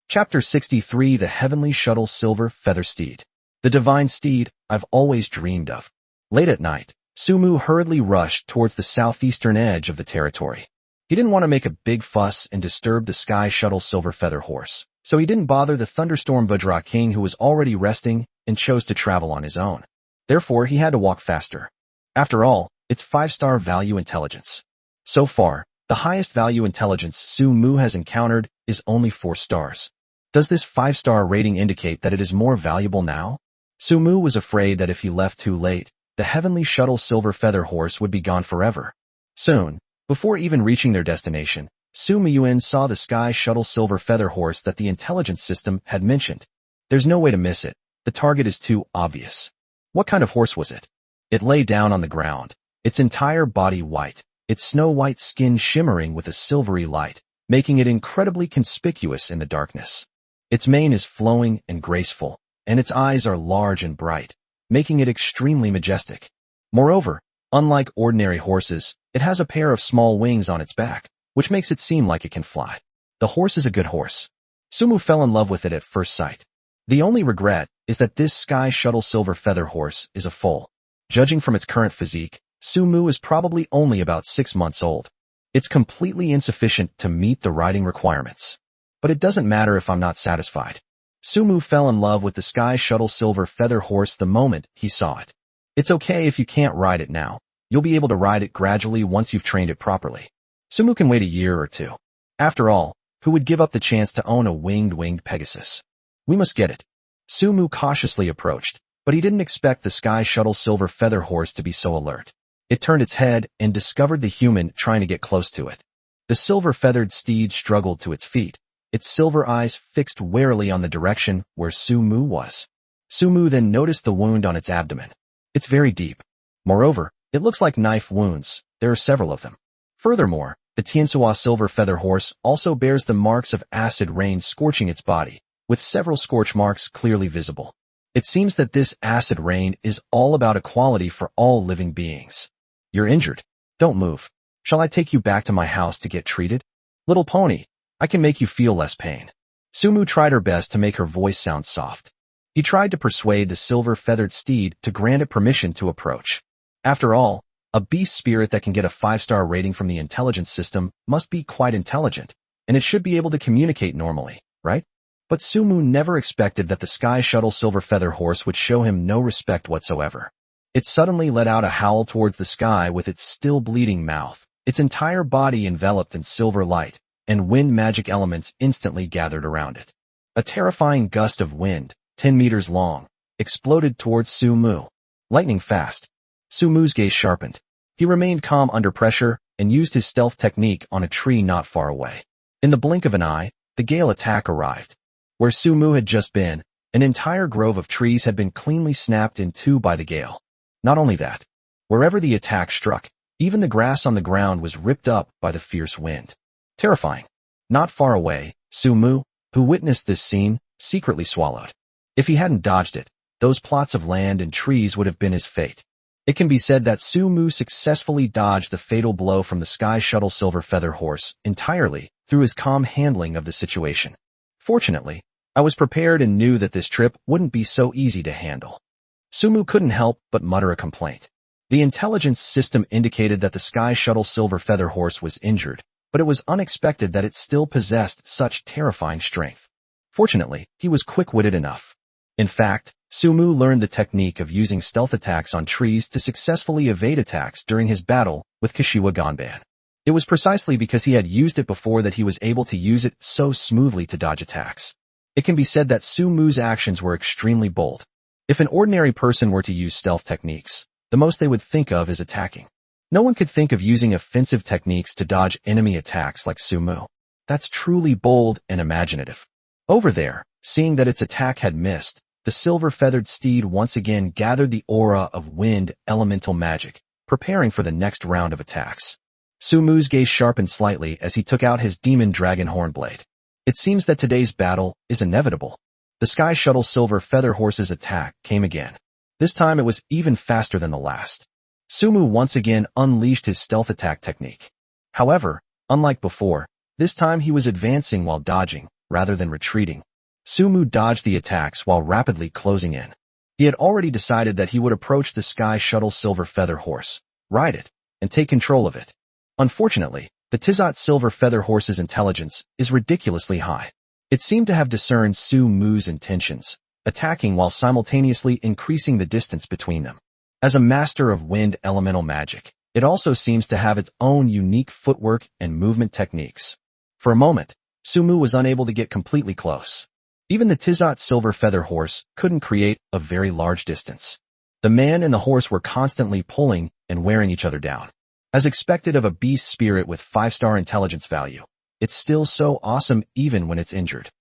Speaker 1: Chapter 63 The Heavenly Shuttle Silver Feather Steed. The divine steed I've always dreamed of. Late at night, Sumu hurriedly rushed towards the southeastern edge of the territory. He didn't want to make a big fuss and disturb the sky shuttle silver feather horse, so he didn't bother the thunderstorm Vajra King who was already resting and chose to travel on his own. Therefore, he had to walk faster. After all, it's 5-star value intelligence. So far, the highest value intelligence Sumu has encountered is only 4 stars. Does this 5-star rating indicate that it is more valuable now? Sumu was afraid that if he left too late, the heavenly shuttle silver feather horse would be gone forever. Soon, before even reaching their destination, Sumiyuan saw the sky shuttle silver feather horse that the intelligence system had mentioned. There's no way to miss it. The target is too obvious. What kind of horse was it? It lay down on the ground, its entire body white, its snow-white skin shimmering with a silvery light, making it incredibly conspicuous in the darkness. Its mane is flowing and graceful, and its eyes are large and bright, making it extremely majestic. Moreover, unlike ordinary horses, it has a pair of small wings on its back, which makes it seem like it can fly. The horse is a good horse. Sumu fell in love with it at first sight. The only regret is that this sky shuttle silver feather horse is a foal. Judging from its current physique, Sumu is probably only about 6 months old. It's completely insufficient to meet the riding requirements. But it doesn't matter if I'm not satisfied. Sumu fell in love with the sky shuttle silver feather horse the moment he saw it. It's okay if you can't ride it now. You'll be able to ride it gradually once you've trained it properly. Sumu can wait a year or 2. After all, who would give up the chance to own a winged Pegasus? We must get it. Sumu cautiously approached, But he didn't expect the Sky Shuttle Silver Feather Horse to be so alert. It turned its head and discovered the human trying to get close to it. The silver-feathered steed struggled to its feet, its silver eyes fixed warily on the direction where Su-mu was. Su-mu then noticed the wound on its abdomen. It's very deep. Moreover, it looks like knife wounds. There are several of them. Furthermore, the Tianhua Silver Feather Horse also bears the marks of acid rain scorching its body, with several scorch marks clearly visible. It seems that this acid rain is all about equality for all living beings. You're injured. Don't move. Shall I take you back to my house to get treated? Little pony, I can make you feel less pain. Su-mu tried her best to make her voice sound soft. He tried to persuade the silver-feathered steed to grant it permission to approach. After all, a beast spirit that can get a 5-star rating from the intelligence system must be quite intelligent, and it should be able to communicate normally, right? But Su-mu never expected that the Sky Shuttle Silver Feather Horse would show him no respect whatsoever. It suddenly let out a howl towards the sky with its still bleeding mouth, its entire body enveloped in silver light, and wind magic elements instantly gathered around it. A terrifying gust of wind, 10 meters long, exploded towards Su-mu. Lightning fast. Su-mu's gaze sharpened. He remained calm under pressure and used his stealth technique on a tree not far away. In the blink of an eye, the gale attack arrived. Where Su-mu had just been, an entire grove of trees had been cleanly snapped in two by the gale. Not only that, wherever the attack struck, even the grass on the ground was ripped up by the fierce wind. Terrifying. Not far away, Su-mu, who witnessed this scene, secretly swallowed. If he hadn't dodged it, those plots of land and trees would have been his fate. It can be said that Su-mu successfully dodged the fatal blow from the Sky Shuttle Silver Feather Horse entirely through his calm handling of the situation. Fortunately, I was prepared and knew that this trip wouldn't be so easy to handle. Su-mu couldn't help but mutter a complaint. The intelligence system indicated that the Sky Shuttle Silver Feather Horse was injured, but it was unexpected that it still possessed such terrifying strength. Fortunately, he was quick-witted enough. In fact, Su-mu learned the technique of using stealth attacks on trees to successfully evade attacks during his battle with Kashiwa Ganban. It was precisely because he had used it before that he was able to use it so smoothly to dodge attacks. It can be said that Su-mu's actions were extremely bold. If an ordinary person were to use stealth techniques, the most they would think of is attacking. No one could think of using offensive techniques to dodge enemy attacks like Su-mu. That's truly bold and imaginative. Over there, seeing that its attack had missed, the silver-feathered steed once again gathered the aura of wind elemental magic, preparing for the next round of attacks. Su-mu's gaze sharpened slightly as he took out his demon dragon hornblade. It seems that today's battle is inevitable. The Sky Shuttle Silver Feather Horse's attack came again. This time it was even faster than the last. Su-mu once again unleashed his stealth attack technique. However, unlike before, this time he was advancing while dodging, rather than retreating. Su-mu dodged the attacks while rapidly closing in. He had already decided that he would approach the Sky Shuttle Silver Feather Horse, ride it, and take control of it. Unfortunately, the Tizot Silver Feather Horse's intelligence is ridiculously high. It seemed to have discerned Su-mu's intentions, attacking while simultaneously increasing the distance between them. As a master of wind elemental magic, it also seems to have its own unique footwork and movement techniques. For a moment, Su-mu was unable to get completely close. Even the Tizot Silver Feather Horse couldn't create a very large distance. The man and the horse were constantly pulling and wearing each other down. As expected of a beast spirit with 5-star intelligence value, it's still so awesome even when it's injured.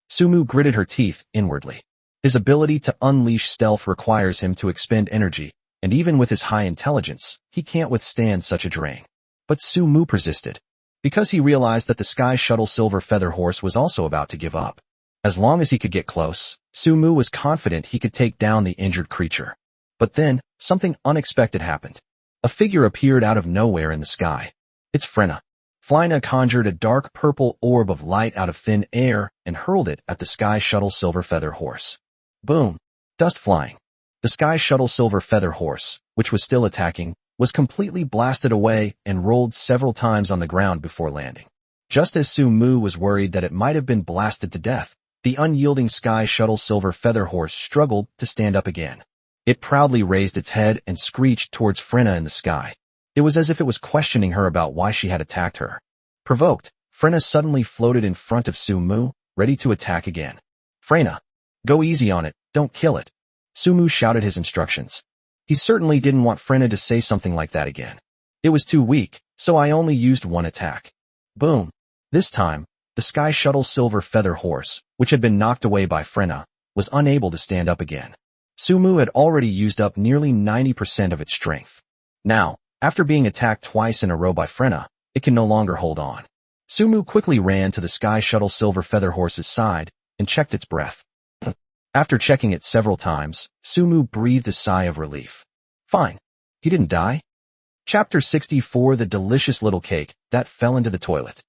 Speaker 1: Su-mu gritted her teeth inwardly. His ability to unleash stealth requires him to expend energy, and even with his high intelligence, he can't withstand such a drain. But Su-mu persisted, because he realized that the Sky Shuttle Silver Feather Horse was also about to give up. As long as he could get close, Su-mu was confident he could take down the injured creature. But then, something unexpected happened. A figure appeared out of nowhere in the sky. It's Frena. Frena conjured a dark purple orb of light out of thin air and hurled it at the Sky Shuttle Silver Feather Horse. Boom! Dust flying. The Sky Shuttle Silver Feather Horse, which was still attacking, was completely blasted away and rolled several times on the ground before landing. Just as Su-mu was worried that it might have been blasted to death, the unyielding Sky Shuttle Silver Feather Horse struggled to stand up again. It proudly raised its head and screeched towards Frena in the sky. It was as if it was questioning her about why she had attacked her. Provoked, Frena suddenly floated in front of Su-mu, ready to attack again. Frena, go easy on it, don't kill it. Sumu shouted his instructions. He certainly didn't want Frenna to say something like that again. It was too weak, so I only used one attack. Boom. This time, the Sky Shuttle Silver Feather Horse, which had been knocked away by Frenna, was unable to stand up again. Sumu had already used up nearly 90% of its strength. Now, after being attacked twice in a row by Frenna, it can no longer hold on. Sumu quickly ran to the Sky Shuttle Silver Feather Horse's side and checked its breath. After checking it several times, Sumu breathed a sigh of relief. Fine. He didn't die? Chapter 64 The Delicious Little Cake That Fell into the Toilet.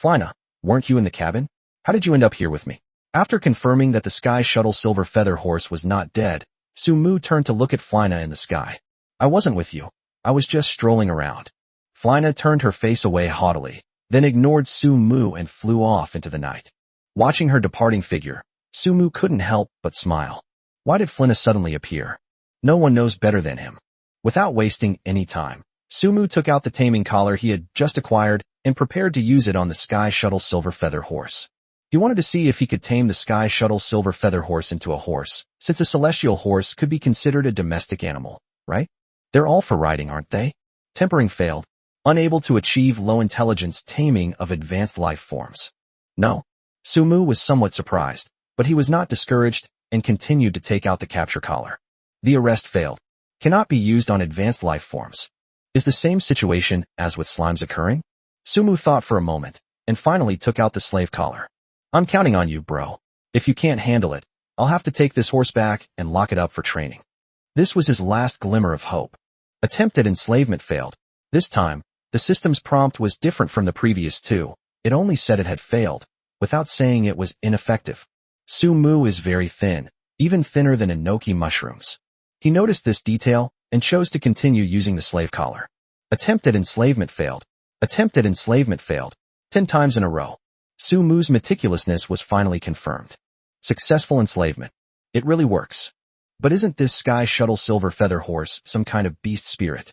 Speaker 1: Flyna, weren't you in the cabin? How did you end up here with me? After confirming that the Sky Shuttle Silver Feather Horse was not dead, Sumu turned to look at Flyna in the sky. I wasn't with you. I was just strolling around. Flyna turned her face away haughtily, then ignored Sumu and flew off into the night. Watching her departing figure, Sumu couldn't help but smile. Why did Flyna suddenly appear? No one knows better than him. Without wasting any time, Sumu took out the taming collar he had just acquired and prepared to use it on the Sky Shuttle Silver Feather Horse. He wanted to see if he could tame the Sky Shuttle Silver Feather Horse into a horse, since a celestial horse could be considered a domestic animal, right? They're all for riding, aren't they? Tempering failed, unable to achieve low intelligence taming of advanced life forms. No. Sumu was somewhat surprised, but he was not discouraged and continued to take out the capture collar. The arrest failed. Cannot be used on advanced life forms. Is the same situation as with slimes occurring? Sumu thought for a moment, and finally took out the slave collar. I'm counting on you, bro. If you can't handle it, I'll have to take this horse back and lock it up for training. This was his last glimmer of hope. Attempt at enslavement failed. This time, the system's prompt was different from the previous two. It only said it had failed, without saying it was ineffective. Sumu is very thin, even thinner than enoki mushrooms. He noticed this detail and chose to continue using the slave collar. Attempt at enslavement failed. Attempt at enslavement failed. 10 times in a row. Sumu's meticulousness was finally confirmed. Successful enslavement. It really works. But isn't this Sky Shuttle Silver Feather Horse some kind of beast spirit?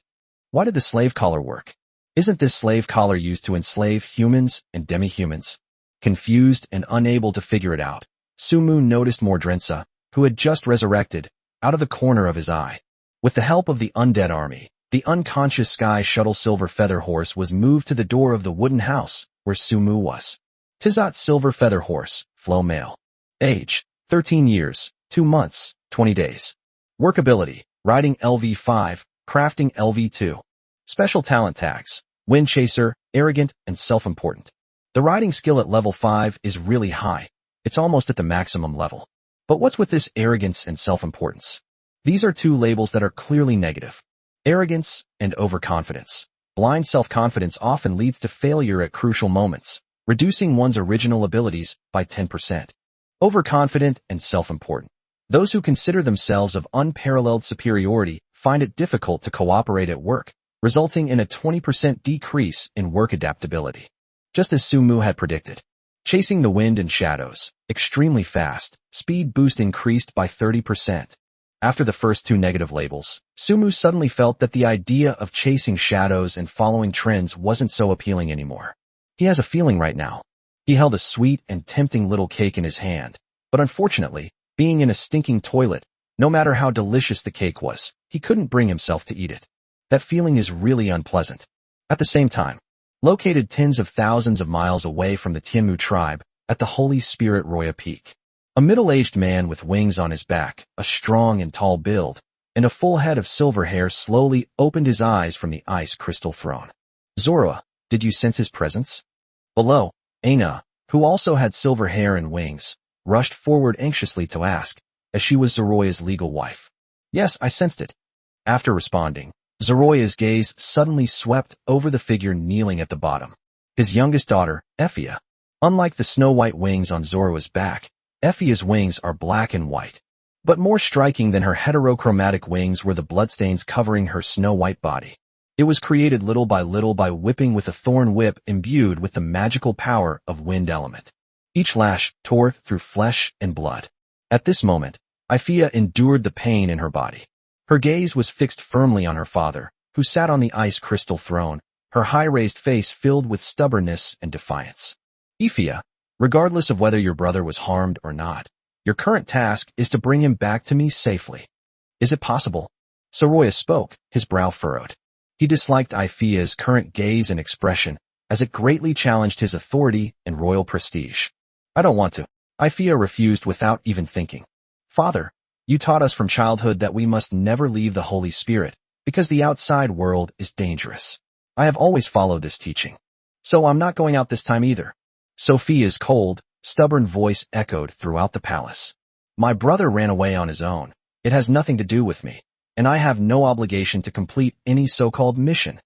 Speaker 1: Why did the slave collar work? Isn't this slave collar used to enslave humans and demi-humans? Confused and unable to figure it out, Sumu noticed Mordrensa, who had just resurrected, out of the corner of his eye. With the help of the undead army, the unconscious Sky Shuttle Silver Feather Horse was moved to the door of the wooden house where Sumu was. Tizat Silver Feather Horse, Flow Male. Age, 13 years, 2 months, 20 days. Workability, riding LV5, crafting LV2. Special talent tags, Wind Chaser, arrogant, and self-important. The riding skill at level 5 is really high. It's almost at the maximum level. But what's with this arrogance and self-importance? These are two labels that are clearly negative. Arrogance and overconfidence. Blind self-confidence often leads to failure at crucial moments, reducing one's original abilities by 10%. Overconfident and self-important. Those who consider themselves of unparalleled superiority find it difficult to cooperate at work, resulting in a 20% decrease in work adaptability. Just as Sumu had predicted. Chasing the wind and shadows, extremely fast, speed boost increased by 30%. After the first two negative labels, Sumu suddenly felt that the idea of chasing shadows and following trends wasn't so appealing anymore. He has a feeling right now. He held a sweet and tempting little cake in his hand, but unfortunately, being in a stinking toilet, no matter how delicious the cake was, he couldn't bring himself to eat it. That feeling is really unpleasant. At the same time, located tens of thousands of miles away from the Tianmu tribe, at the Holy Spirit Roya Peak, a middle-aged man with wings on his back, a strong and tall build, and a full head of silver hair slowly opened his eyes from the ice crystal throne. Zora, did you sense his presence? Below, Aina, who also had silver hair and wings, rushed forward anxiously to ask, as she was Zoroya's legal wife. Yes, I sensed it. After responding, Zoroya's gaze suddenly swept over the figure kneeling at the bottom. His youngest daughter, Effia. Unlike the snow-white wings on Zoroa's back, Effia's wings are black and white. But more striking than her heterochromatic wings were the bloodstains covering her snow-white body. It was created little by whipping with a thorn whip imbued with the magical power of wind element. Each lash tore through flesh and blood. At this moment, Effia endured the pain in her body. Her gaze was fixed firmly on her father, who sat on the ice crystal throne, her high-raised face filled with stubbornness and defiance. Effia, regardless of whether your brother was harmed or not, your current task is to bring him back to me safely. Is it possible? Soroya spoke, his brow furrowed. He disliked Ifia's current gaze and expression, as it greatly challenged his authority and royal prestige. I don't want to. Ifia refused without even thinking. Father, you taught us from childhood that we must never leave the Holy Spirit, because the outside world is dangerous. I have always followed this teaching. So I'm not going out this time either. Sophia's cold, stubborn voice echoed throughout the palace. My brother ran away on his own. It has nothing to do with me, and I have no obligation to complete any so-called mission.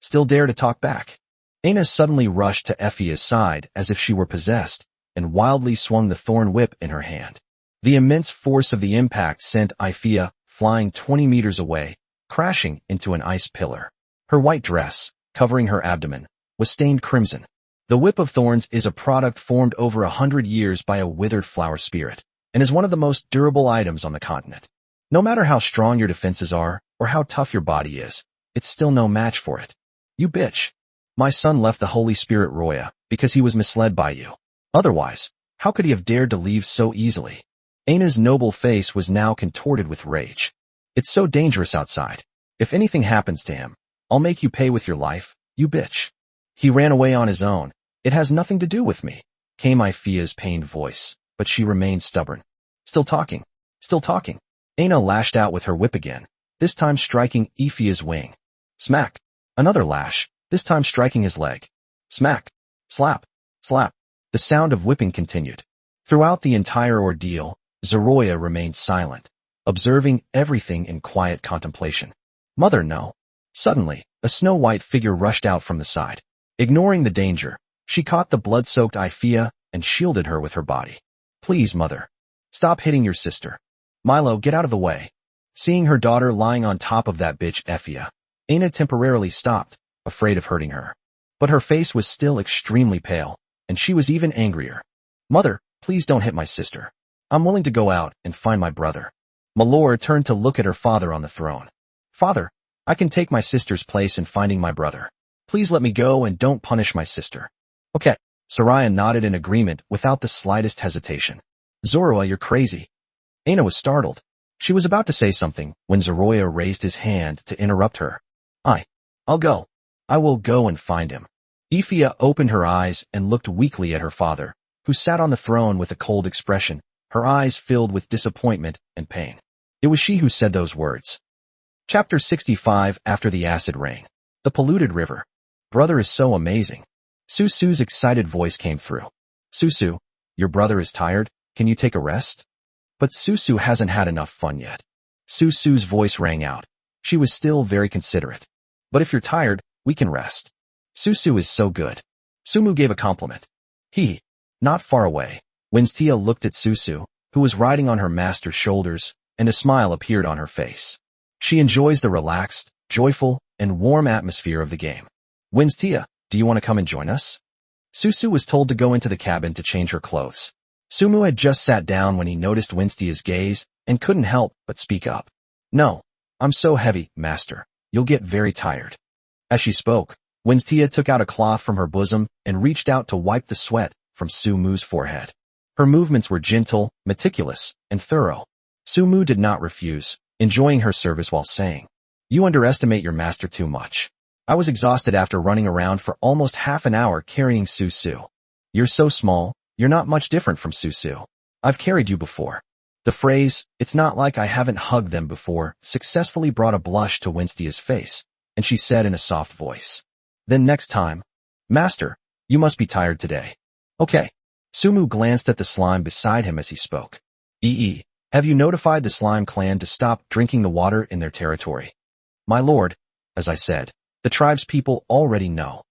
Speaker 1: Still dare to talk back? Aina suddenly rushed to Effia's side as if she were possessed, and wildly swung the thorn whip in her hand. The immense force of the impact sent Ifia flying 20 meters away, crashing into an ice pillar. Her white dress, covering her abdomen, was stained crimson. The whip of thorns is a product formed over 100 years by a withered flower spirit, and is one of the most durable items on the continent. No matter how strong your defenses are, or how tough your body is, it's still no match for it. You bitch. My son left the Holy Spirit Roya because he was misled by you. Otherwise, how could he have dared to leave so easily? Aina's noble face was now contorted with rage. It's so dangerous outside. If anything happens to him, I'll make you pay with your life, you bitch. He ran away on his own. It has nothing to do with me, came Ifia's pained voice, but she remained stubborn. Still talking. Still talking. Aina lashed out with her whip again, this time striking Ifia's wing. Smack. Another lash, this time striking his leg. Smack. Slap. Slap. The sound of whipping continued. Throughout the entire ordeal, Zoroya remained silent, observing everything in quiet contemplation. Mother, no. Suddenly, a snow-white figure rushed out from the side. Ignoring the danger, she caught the blood-soaked Ifia and shielded her with her body. Please, mother. Stop hitting your sister. Milo, get out of the way. Seeing her daughter lying on top of that bitch Effia, Aina temporarily stopped, afraid of hurting her. But her face was still extremely pale, and she was even angrier. Mother, please don't hit my sister. I'm willing to go out and find my brother. Malor turned to look at her father on the throne. Father, I can take my sister's place in finding my brother. Please let me go and don't punish my sister. Okay. Soraya nodded in agreement without the slightest hesitation. Zoroya, you're crazy. Aina was startled. She was about to say something when Zoroya raised his hand to interrupt her. I'll go. I will go and find him. Ifia opened her eyes and looked weakly at her father, who sat on the throne with a cold expression, her eyes filled with disappointment and pain. It was she who said those words. Chapter 65 After the Acid Rain. The Polluted River. Brother is so amazing. Susu's excited voice came through. Susu, your brother is tired, can you take a rest? But Susu hasn't had enough fun yet. Susu's voice rang out. She was still very considerate. But if you're tired, we can rest. Susu is so good. Sumu gave a compliment. Not far away, Winstia looked at Susu, who was riding on her master's shoulders, and a smile appeared on her face. She enjoys the relaxed, joyful, and warm atmosphere of the game. Winstia, do you want to come and join us? Susu was told to go into the cabin to change her clothes. Sumu had just sat down when he noticed Winstia's gaze and couldn't help but speak up. No, I'm so heavy, master. You'll get very tired. As she spoke, Winstia took out a cloth from her bosom and reached out to wipe the sweat from Sumu's forehead. Her movements were gentle, meticulous, and thorough. Sumu did not refuse, enjoying her service while saying, You underestimate your master too much. I was exhausted after running around for almost half an hour carrying Susu. You're so small, you're not much different from Susu. I've carried you before. The phrase, it's not like I haven't hugged them before, successfully brought a blush to Winstia's face, and she said in a soft voice. Then next time, Master, you must be tired today. Okay. Sumu glanced at the slime beside him as he spoke. Have you notified the slime clan to stop drinking the water in their territory? My lord, as I said, the tribe's people already know.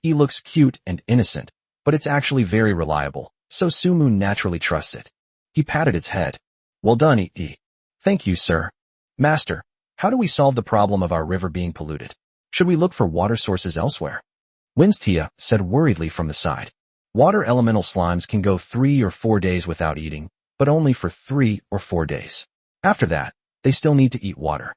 Speaker 1: Looks cute and innocent, but it's actually very reliable, so Sumu naturally trusts it. He patted its head. Well done, Thank you, sir. Master, how do we solve the problem of our river being polluted? Should we look for water sources elsewhere? Winstia said worriedly from the side. Water elemental slimes can go 3 or 4 days without eating, but only for 3 or 4 days. After that, they still need to eat water.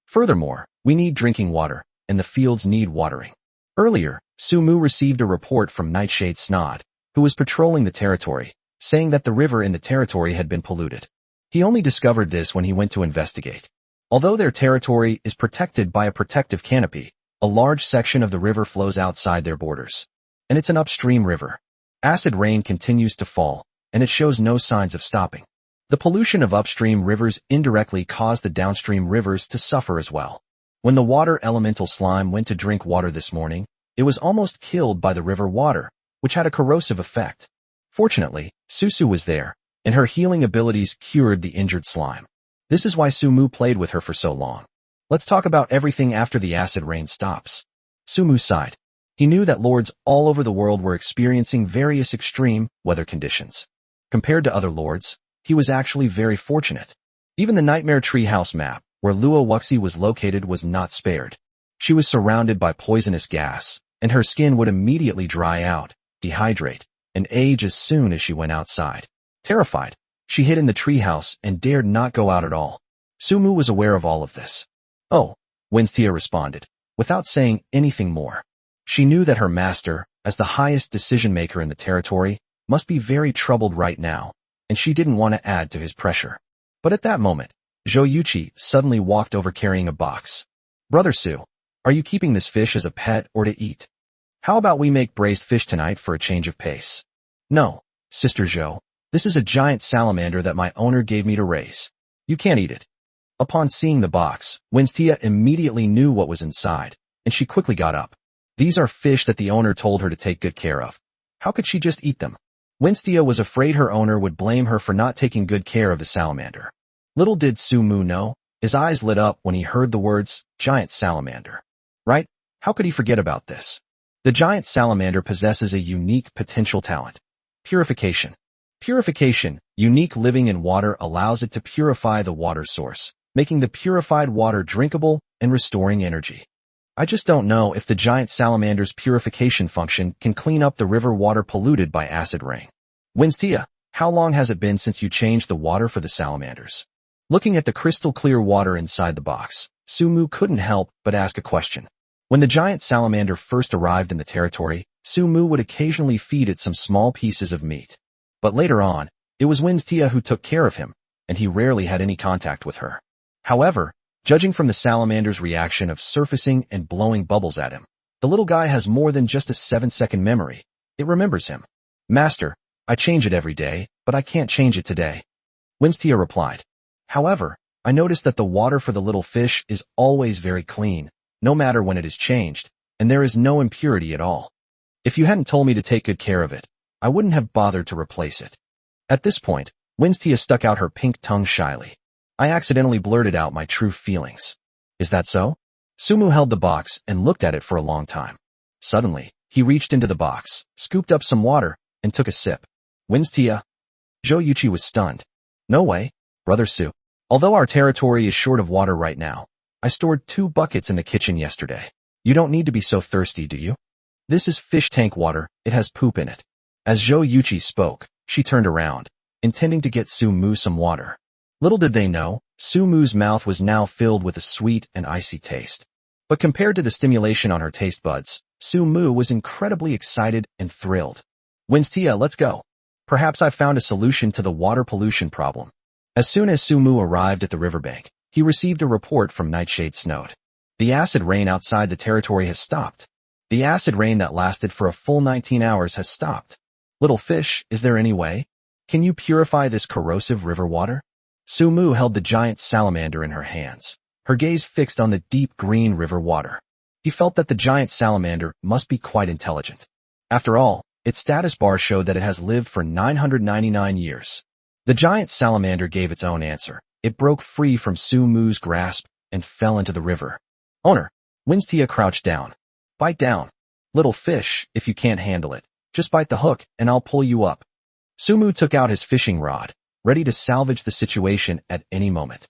Speaker 1: Furthermore, we need drinking water, and the fields need watering. Earlier, Sumu received a report from Nightshade Snod, who was patrolling the territory, saying that the river in the territory had been polluted. He only discovered this when he went to investigate. Although their territory is protected by a protective canopy, a large section of the river flows outside their borders. And it's an upstream river. Acid rain continues to fall, and it shows no signs of stopping. The pollution of upstream rivers indirectly caused the downstream rivers to suffer as well. When the water elemental slime went to drink water this morning, it was almost killed by the river water, which had a corrosive effect. Fortunately, Susu was there, and her healing abilities cured the injured slime. This is why Sumu played with her for so long. Let's talk about everything after the acid rain stops. Sumu sighed. He knew that lords all over the world were experiencing various extreme weather conditions. Compared to other lords, he was actually very fortunate. Even the Nightmare Treehouse map, where Luo Wuxi was located, was not spared. She was surrounded by poisonous gas, and her skin would immediately dry out, dehydrate, and age as soon as she went outside. Terrified, she hid in the treehouse and dared not go out at all. Sumu was aware of all of this. Oh, Winstia responded, without saying anything more. She knew that her master, as the highest decision-maker in the territory, must be very troubled right now, and she didn't want to add to his pressure. But at that moment, Zhou Yuqi suddenly walked over carrying a box. Brother Su, are you keeping this fish as a pet or to eat? How about we make braised fish tonight for a change of pace? No, Sister Zhou, this is a giant salamander that my owner gave me to raise. You can't eat it. Upon seeing the box, Winstia immediately knew what was inside, and she quickly got up. These are fish that the owner told her to take good care of. How could she just eat them? Winstia was afraid her owner would blame her for not taking good care of the salamander. Little did Sumu know, his eyes lit up when he heard the words, giant salamander. Right? How could he forget about this? The giant salamander possesses a unique potential talent. Purification. Purification, unique living in water, allows it to purify the water source, making the purified water drinkable and restoring energy. I just don't know if the giant salamander's purification function can clean up the river water polluted by acid rain. Winstia, how long has it been since you changed the water for the salamanders? Looking at the crystal clear water inside the box, Sumu couldn't help but ask a question. When the giant salamander first arrived in the territory, Sumu would occasionally feed it some small pieces of meat. But later on, it was Winstia who took care of him, and he rarely had any contact with her. However, judging from the salamander's reaction of surfacing and blowing bubbles at him, the little guy has more than just a 7-second memory. It remembers him. Master, I change it every day, but I can't change it today. Winstia replied. However, I noticed that the water for the little fish is always very clean, no matter when it is changed, and there is no impurity at all. If you hadn't told me to take good care of it, I wouldn't have bothered to replace it. At this point, Winstia stuck out her pink tongue shyly. I accidentally blurted out my true feelings. Is that so? Sumu held the box and looked at it for a long time. Suddenly, he reached into the box, scooped up some water, and took a sip. Winstia. Zhou Yuqi was stunned. No way, Brother Su. Although our territory is short of water right now, I stored 2 buckets in the kitchen yesterday. You don't need to be so thirsty, do you? This is fish tank water, it has poop in it. As Zhou Yuqi spoke, she turned around, intending to get Sumu some water. Little did they know, Sumu's mouth was now filled with a sweet and icy taste. But compared to the stimulation on her taste buds, Sumu was incredibly excited and thrilled. Winstia, let's go. Perhaps I found a solution to the water pollution problem. As soon as Sumu arrived at the riverbank, he received a report from Nightshade Snowed. The acid rain outside the territory has stopped. The acid rain that lasted for a full 19 hours has stopped. Little fish, is there any way? Can you purify this corrosive river water? Sumu held the giant salamander in her hands, her gaze fixed on the deep green river water. He felt that the giant salamander must be quite intelligent. After all, its status bar showed that it has lived for 999 years. The giant salamander gave its own answer. It broke free from Sumu's grasp and fell into the river. Owner, Winstia crouched down. Bite down. Little fish, if you can't handle it, just bite the hook and I'll pull you up. Sumu took out his fishing rod, ready to salvage the situation at any moment.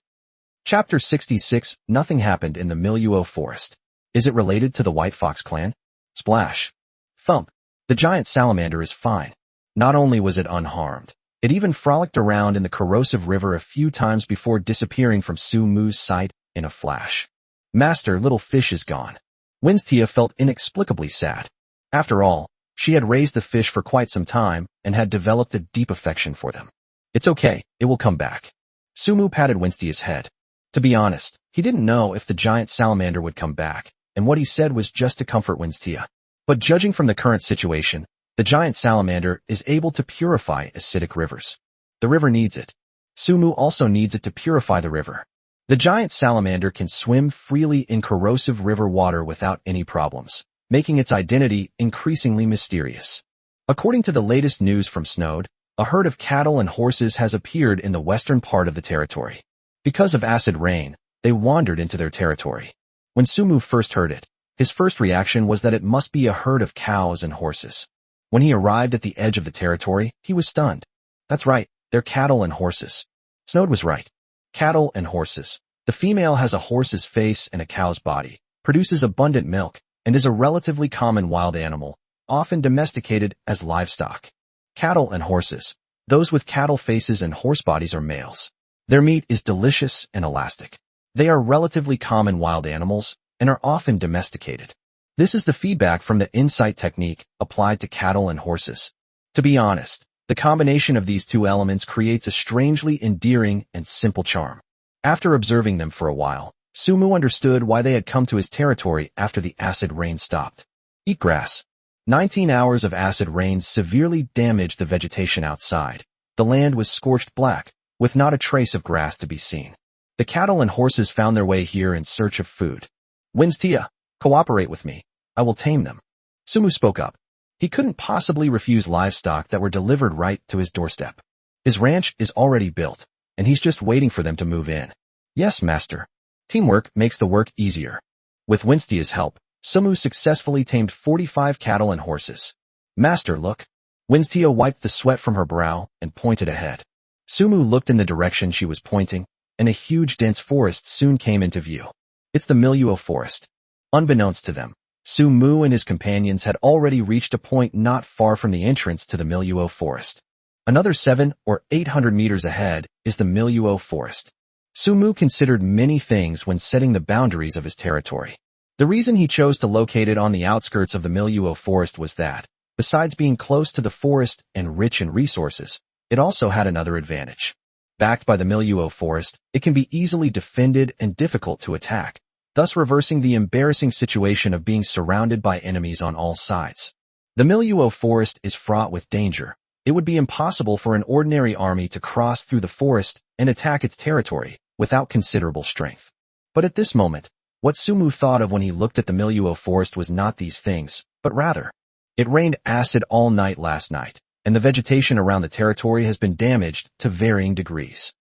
Speaker 1: Chapter 66, Nothing happened in the Miluo forest. Is it related to the White Fox clan? Splash. Thump. The giant salamander is fine. Not only was it unharmed, it even frolicked around in the corrosive river a few times before disappearing from Sumu's sight in a flash. Master, little fish is gone. Winstia felt inexplicably sad. After all, she had raised the fish for quite some time and had developed a deep affection for them. It's okay, it will come back. Sumu patted Winstia's head. To be honest, he didn't know if the giant salamander would come back, and what he said was just to comfort Winstia. But judging from the current situation, the giant salamander is able to purify acidic rivers. The river needs it. Sumu also needs it to purify the river. The giant salamander can swim freely in corrosive river water without any problems, making its identity increasingly mysterious. According to the latest news from Snowed, a herd of cattle and horses has appeared in the western part of the territory. Because of acid rain, they wandered into their territory. When Sumu first heard it, his first reaction was that it must be a herd of cows and horses. When he arrived at the edge of the territory, he was stunned. That's right, they're cattle and horses. Snowed was right. Cattle and horses. The female has a horse's face and a cow's body, produces abundant milk, and is a relatively common wild animal, often domesticated as livestock. Cattle and horses. Those with cattle faces and horse bodies are males. Their meat is delicious and elastic. They are relatively common wild animals and are often domesticated. This is the feedback from the insight technique applied to cattle and horses. To be honest, the combination of these two elements creates a strangely endearing and simple charm. After observing them for a while, Sumu understood why they had come to his territory after the acid rain stopped. Eat grass. 19 hours of acid rain severely damaged the vegetation outside. The land was scorched black, with not a trace of grass to be seen. The cattle and horses found their way here in search of food. Winstia, cooperate with me. I will tame them. Sumu spoke up. He couldn't possibly refuse livestock that were delivered right to his doorstep. His ranch is already built, and he's just waiting for them to move in. Yes, master. Teamwork makes the work easier. With Winstia's help, Sumu successfully tamed 45 cattle and horses. Master, look. Winstia wiped the sweat from her brow and pointed ahead. Sumu looked in the direction she was pointing, and a huge dense forest soon came into view. It's the Miluo forest. Unbeknownst to them, Sumu and his companions had already reached a point not far from the entrance to the Miluo forest. Another 700 or 800 meters ahead is the Miluo forest. Sumu considered many things when setting the boundaries of his territory. The reason he chose to locate it on the outskirts of the Miluo forest was that, besides being close to the forest and rich in resources, it also had another advantage. Backed by the Miluo forest, it can be easily defended and difficult to attack, thus reversing the embarrassing situation of being surrounded by enemies on all sides. The Miluo forest is fraught with danger. It would be impossible for an ordinary army to cross through the forest and attack its territory without considerable strength. But at this moment, what Sumu thought of when he looked at the Miluo forest was not these things, but rather, it rained acid all night last night, and the vegetation around the territory has been damaged to varying degrees.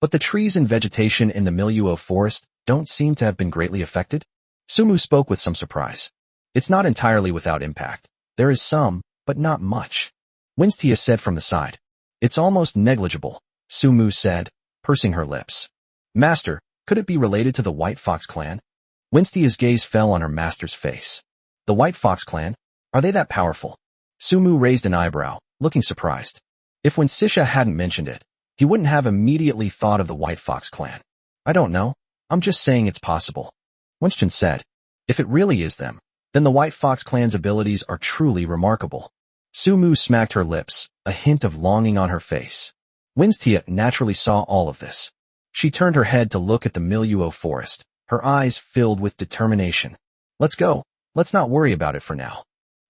Speaker 1: But the trees and vegetation in the Miluo forest don't seem to have been greatly affected. Sumu spoke with some surprise. It's not entirely without impact. There is some, but not much. Winstia said from the side. It's almost negligible, Sumu said, pursing her lips. Master, could it be related to the White Fox clan? Winstia's gaze fell on her master's face. The White Fox clan? Are they that powerful? Sumu raised an eyebrow, looking surprised. If Winstia hadn't mentioned it, he wouldn't have immediately thought of the White Fox clan. I don't know. I'm just saying it's possible. Winston said. If it really is them, then the White Fox clan's abilities are truly remarkable. Sumu smacked her lips, a hint of longing on her face. Winstia naturally saw all of this. She turned her head to look at the Miluo forest, her eyes filled with determination. Let's go. Let's not worry about it for now.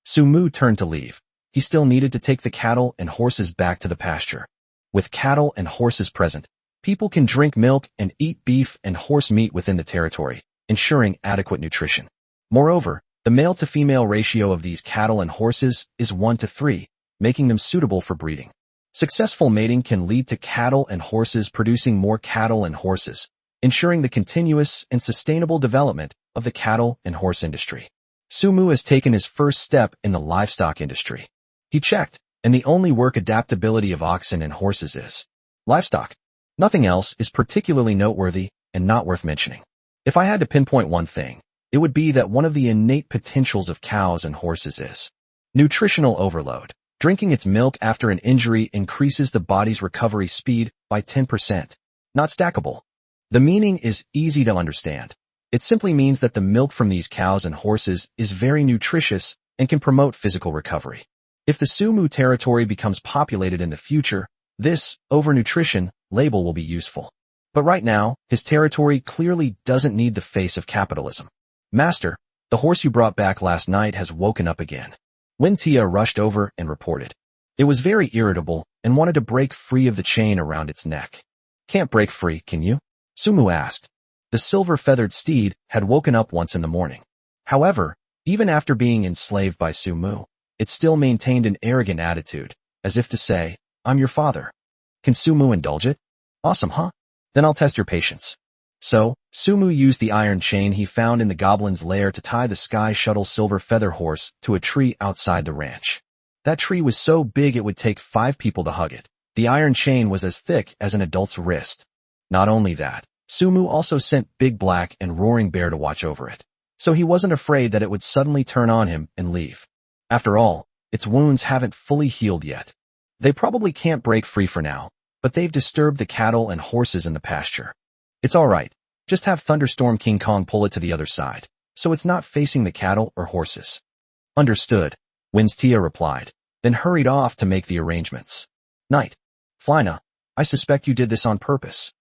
Speaker 1: Sumu turned to leave. He still needed to take the cattle and horses back to the pasture. With cattle and horses present, people can drink milk and eat beef and horse meat within the territory, ensuring adequate nutrition. Moreover, the male-to-female ratio of these cattle and horses is 1:3, making them suitable for breeding. Successful mating can lead to cattle and horses producing more cattle and horses, ensuring the continuous and sustainable development of the cattle and horse industry. Sumu has taken his first step in the livestock industry. He checked, and the only work adaptability of oxen and horses is livestock. Nothing else is particularly noteworthy and not worth mentioning. If I had to pinpoint one thing, it would be that one of the innate potentials of cows and horses is nutritional overload. Drinking its milk after an injury increases the body's recovery speed by 10%. Not stackable. The meaning is easy to understand. It simply means that the milk from these cows and horses is very nutritious and can promote physical recovery. If the Sumu territory becomes populated in the future, this overnutrition label will be useful. But right now, his territory clearly doesn't need the face of capitalism. Master, the horse you brought back last night has woken up again. Tia rushed over and reported. It was very irritable and wanted to break free of the chain around its neck. Can't break free, can you? Sumu asked. The silver-feathered steed had woken up once in the morning. However, even after being enslaved by Sumu, it still maintained an arrogant attitude, as if to say, I'm your father. Can Sumu indulge it? Awesome, huh? Then I'll test your patience. So, Sumu used the iron chain he found in the goblin's lair to tie the Sky Shuttle Silver Feather Horse to a tree outside the ranch. That tree was so big it would take 5 people to hug it. The iron chain was as thick as an adult's wrist. Not only that, Sumu also sent Big Black and Roaring Bear to watch over it, so he wasn't afraid that it would suddenly turn on him and leave. After all, its wounds haven't fully healed yet. They probably can't break free for now, but they've disturbed the cattle and horses in the pasture. It's alright, just have Thunderstorm King Kong pull it to the other side, so it's not facing the cattle or horses. Understood, Tia replied, then hurried off to make the arrangements. Night. Flina, I suspect you did this on purpose.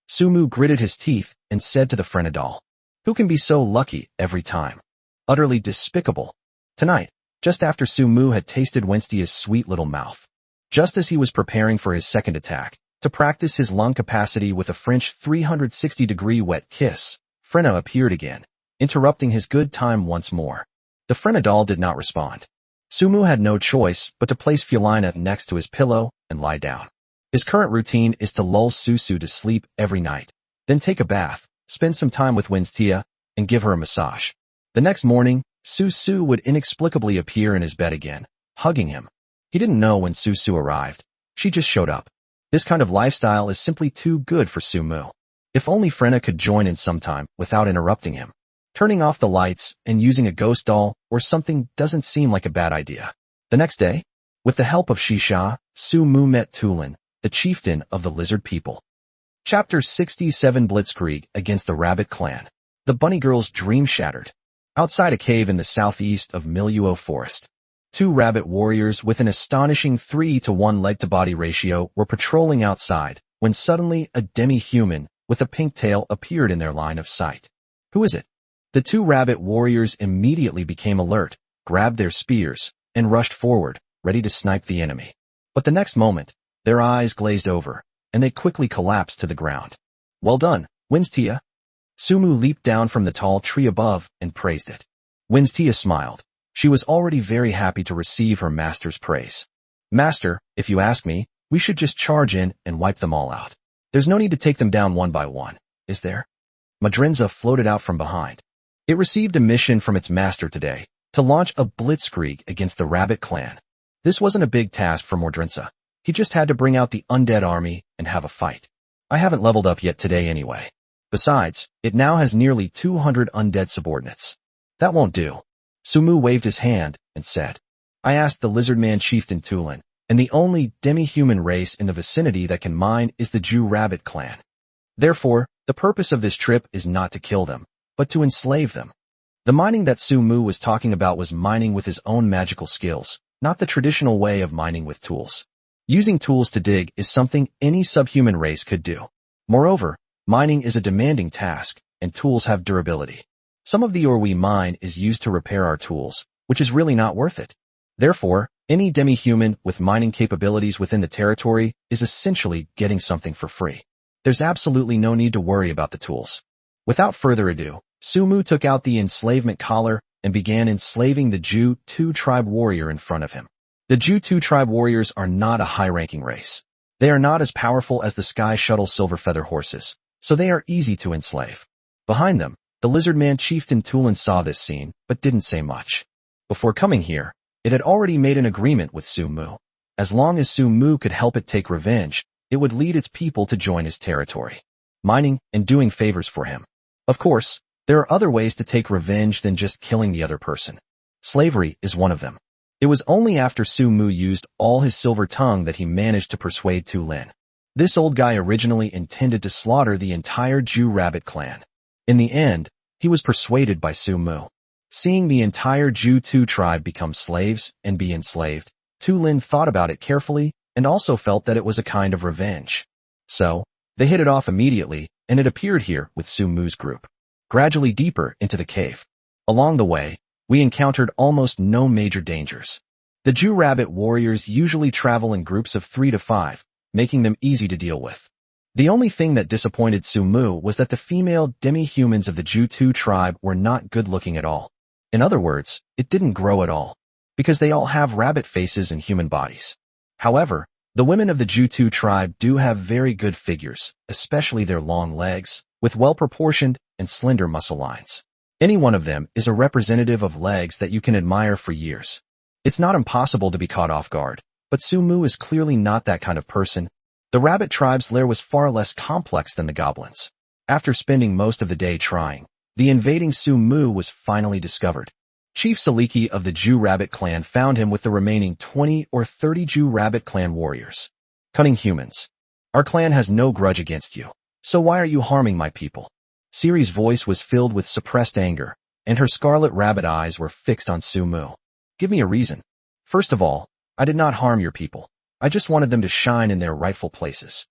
Speaker 1: Sumu gritted his teeth and said to the Frenadol, who can be so lucky every time? Utterly despicable. Tonight, just after Sumu had tasted Tia's sweet little mouth. Just as he was preparing for his second attack, to practice his lung capacity with a French 360-degree wet kiss, Frena appeared again, interrupting his good time once more. The Frenadol did not respond. Sumu had no choice but to place Felina next to his pillow and lie down. His current routine is to lull Susu to sleep every night, then take a bath, spend some time with Tia, and give her a massage. The next morning, Susu would inexplicably appear in his bed again, hugging him. He didn't know when Susu arrived. She just showed up. This kind of lifestyle is simply too good for Sumu. If only Frena could join in sometime without interrupting him. Turning off the lights and using a ghost doll or something doesn't seem like a bad idea. The next day, with the help of Shisha, Sumu met Tulin, the chieftain of the lizard people. Chapter 67 Blitzkrieg against the Rabbit Clan. The bunny girl's dream shattered. Outside a cave in the southeast of Miluo Forest, 2 rabbit warriors with an astonishing 3-to-1 leg-to-body ratio were patrolling outside when suddenly a demi-human with a pink tail appeared in their line of sight. Who is it? The 2 rabbit warriors immediately became alert, grabbed their spears, and rushed forward, ready to snipe the enemy. But the next moment, their eyes glazed over, and they quickly collapsed to the ground. Well done, Tia. Sumu leaped down from the tall tree above and praised it. Tia smiled. She was already very happy to receive her master's praise. Master, if you ask me, we should just charge in and wipe them all out. There's no need to take them down one by one, is there? Madrinza floated out from behind. It received a mission from its master today, to launch a blitzkrieg against the Rabbit Clan. This wasn't a big task for Madrinza. He just had to bring out the undead army and have a fight. I haven't leveled up yet today anyway. Besides, it now has nearly 200 undead subordinates. That won't do. Sumu waved his hand and said, I asked the lizardman chieftain Tulin, and the only demi-human race in the vicinity that can mine is the Jew Rabbit Clan. Therefore, the purpose of this trip is not to kill them, but to enslave them. The mining that Sumu was talking about was mining with his own magical skills, not the traditional way of mining with tools. Using tools to dig is something any subhuman race could do. Moreover, mining is a demanding task, and tools have durability. Some of the ore we mine is used to repair our tools, which is really not worth it. Therefore, any demi-human with mining capabilities within the territory is essentially getting something for free. There's absolutely no need to worry about the tools. Without further ado, Sumu took out the enslavement collar and began enslaving the Jew 2 tribe warrior in front of him. The Jew 2 tribe warriors are not a high-ranking race. They are not as powerful as the Sky Shuttle Silver Feather horses, so they are easy to enslave. Behind them, the lizardman chieftain Tulin saw this scene, but didn't say much. Before coming here, it had already made an agreement with Sumu. As long as Sumu could help it take revenge, it would lead its people to join his territory, mining and doing favors for him. Of course, there are other ways to take revenge than just killing the other person. Slavery is one of them. It was only after Sumu used all his silver tongue that he managed to persuade Tulin. This old guy originally intended to slaughter the entire Jew Rabbit Clan. In the end, he was persuaded by Sumu. Seeing the entire Jew 2 tribe become slaves and be enslaved, Tulin thought about it carefully and also felt that it was a kind of revenge. So, They hit it off immediately, and it appeared here with Sumu's group, gradually deeper into the cave. Along the way, we encountered almost no major dangers. The Jew rabbit warriors usually travel in groups of 3 to 5, making them easy to deal with. The only thing that disappointed Sumu was that the female demi-humans of the Ju-2 tribe were not good-looking at all. In other words, it didn't grow at all, because they all have rabbit faces and human bodies. However, the women of the Ju-2 tribe do have very good figures, especially their long legs, with well-proportioned and slender muscle lines. Any one of them is a representative of legs that you can admire for years. It's not impossible to be caught off guard, but Sumu is clearly not that kind of person. The rabbit tribe's lair was far less complex than the goblins. After spending most of the day trying, the invading Sumu was finally discovered. Chief Saliki of the Jew Rabbit clan found him with the remaining 20 or 30 Jew Rabbit clan warriors. Cunning humans. Our clan has no grudge against you, so why are you harming my people? Siri's voice was filled with suppressed anger, and her scarlet rabbit eyes were fixed on Sumu. Give me a reason. First of all, I did not harm your people. I just wanted them to shine in their rightful places.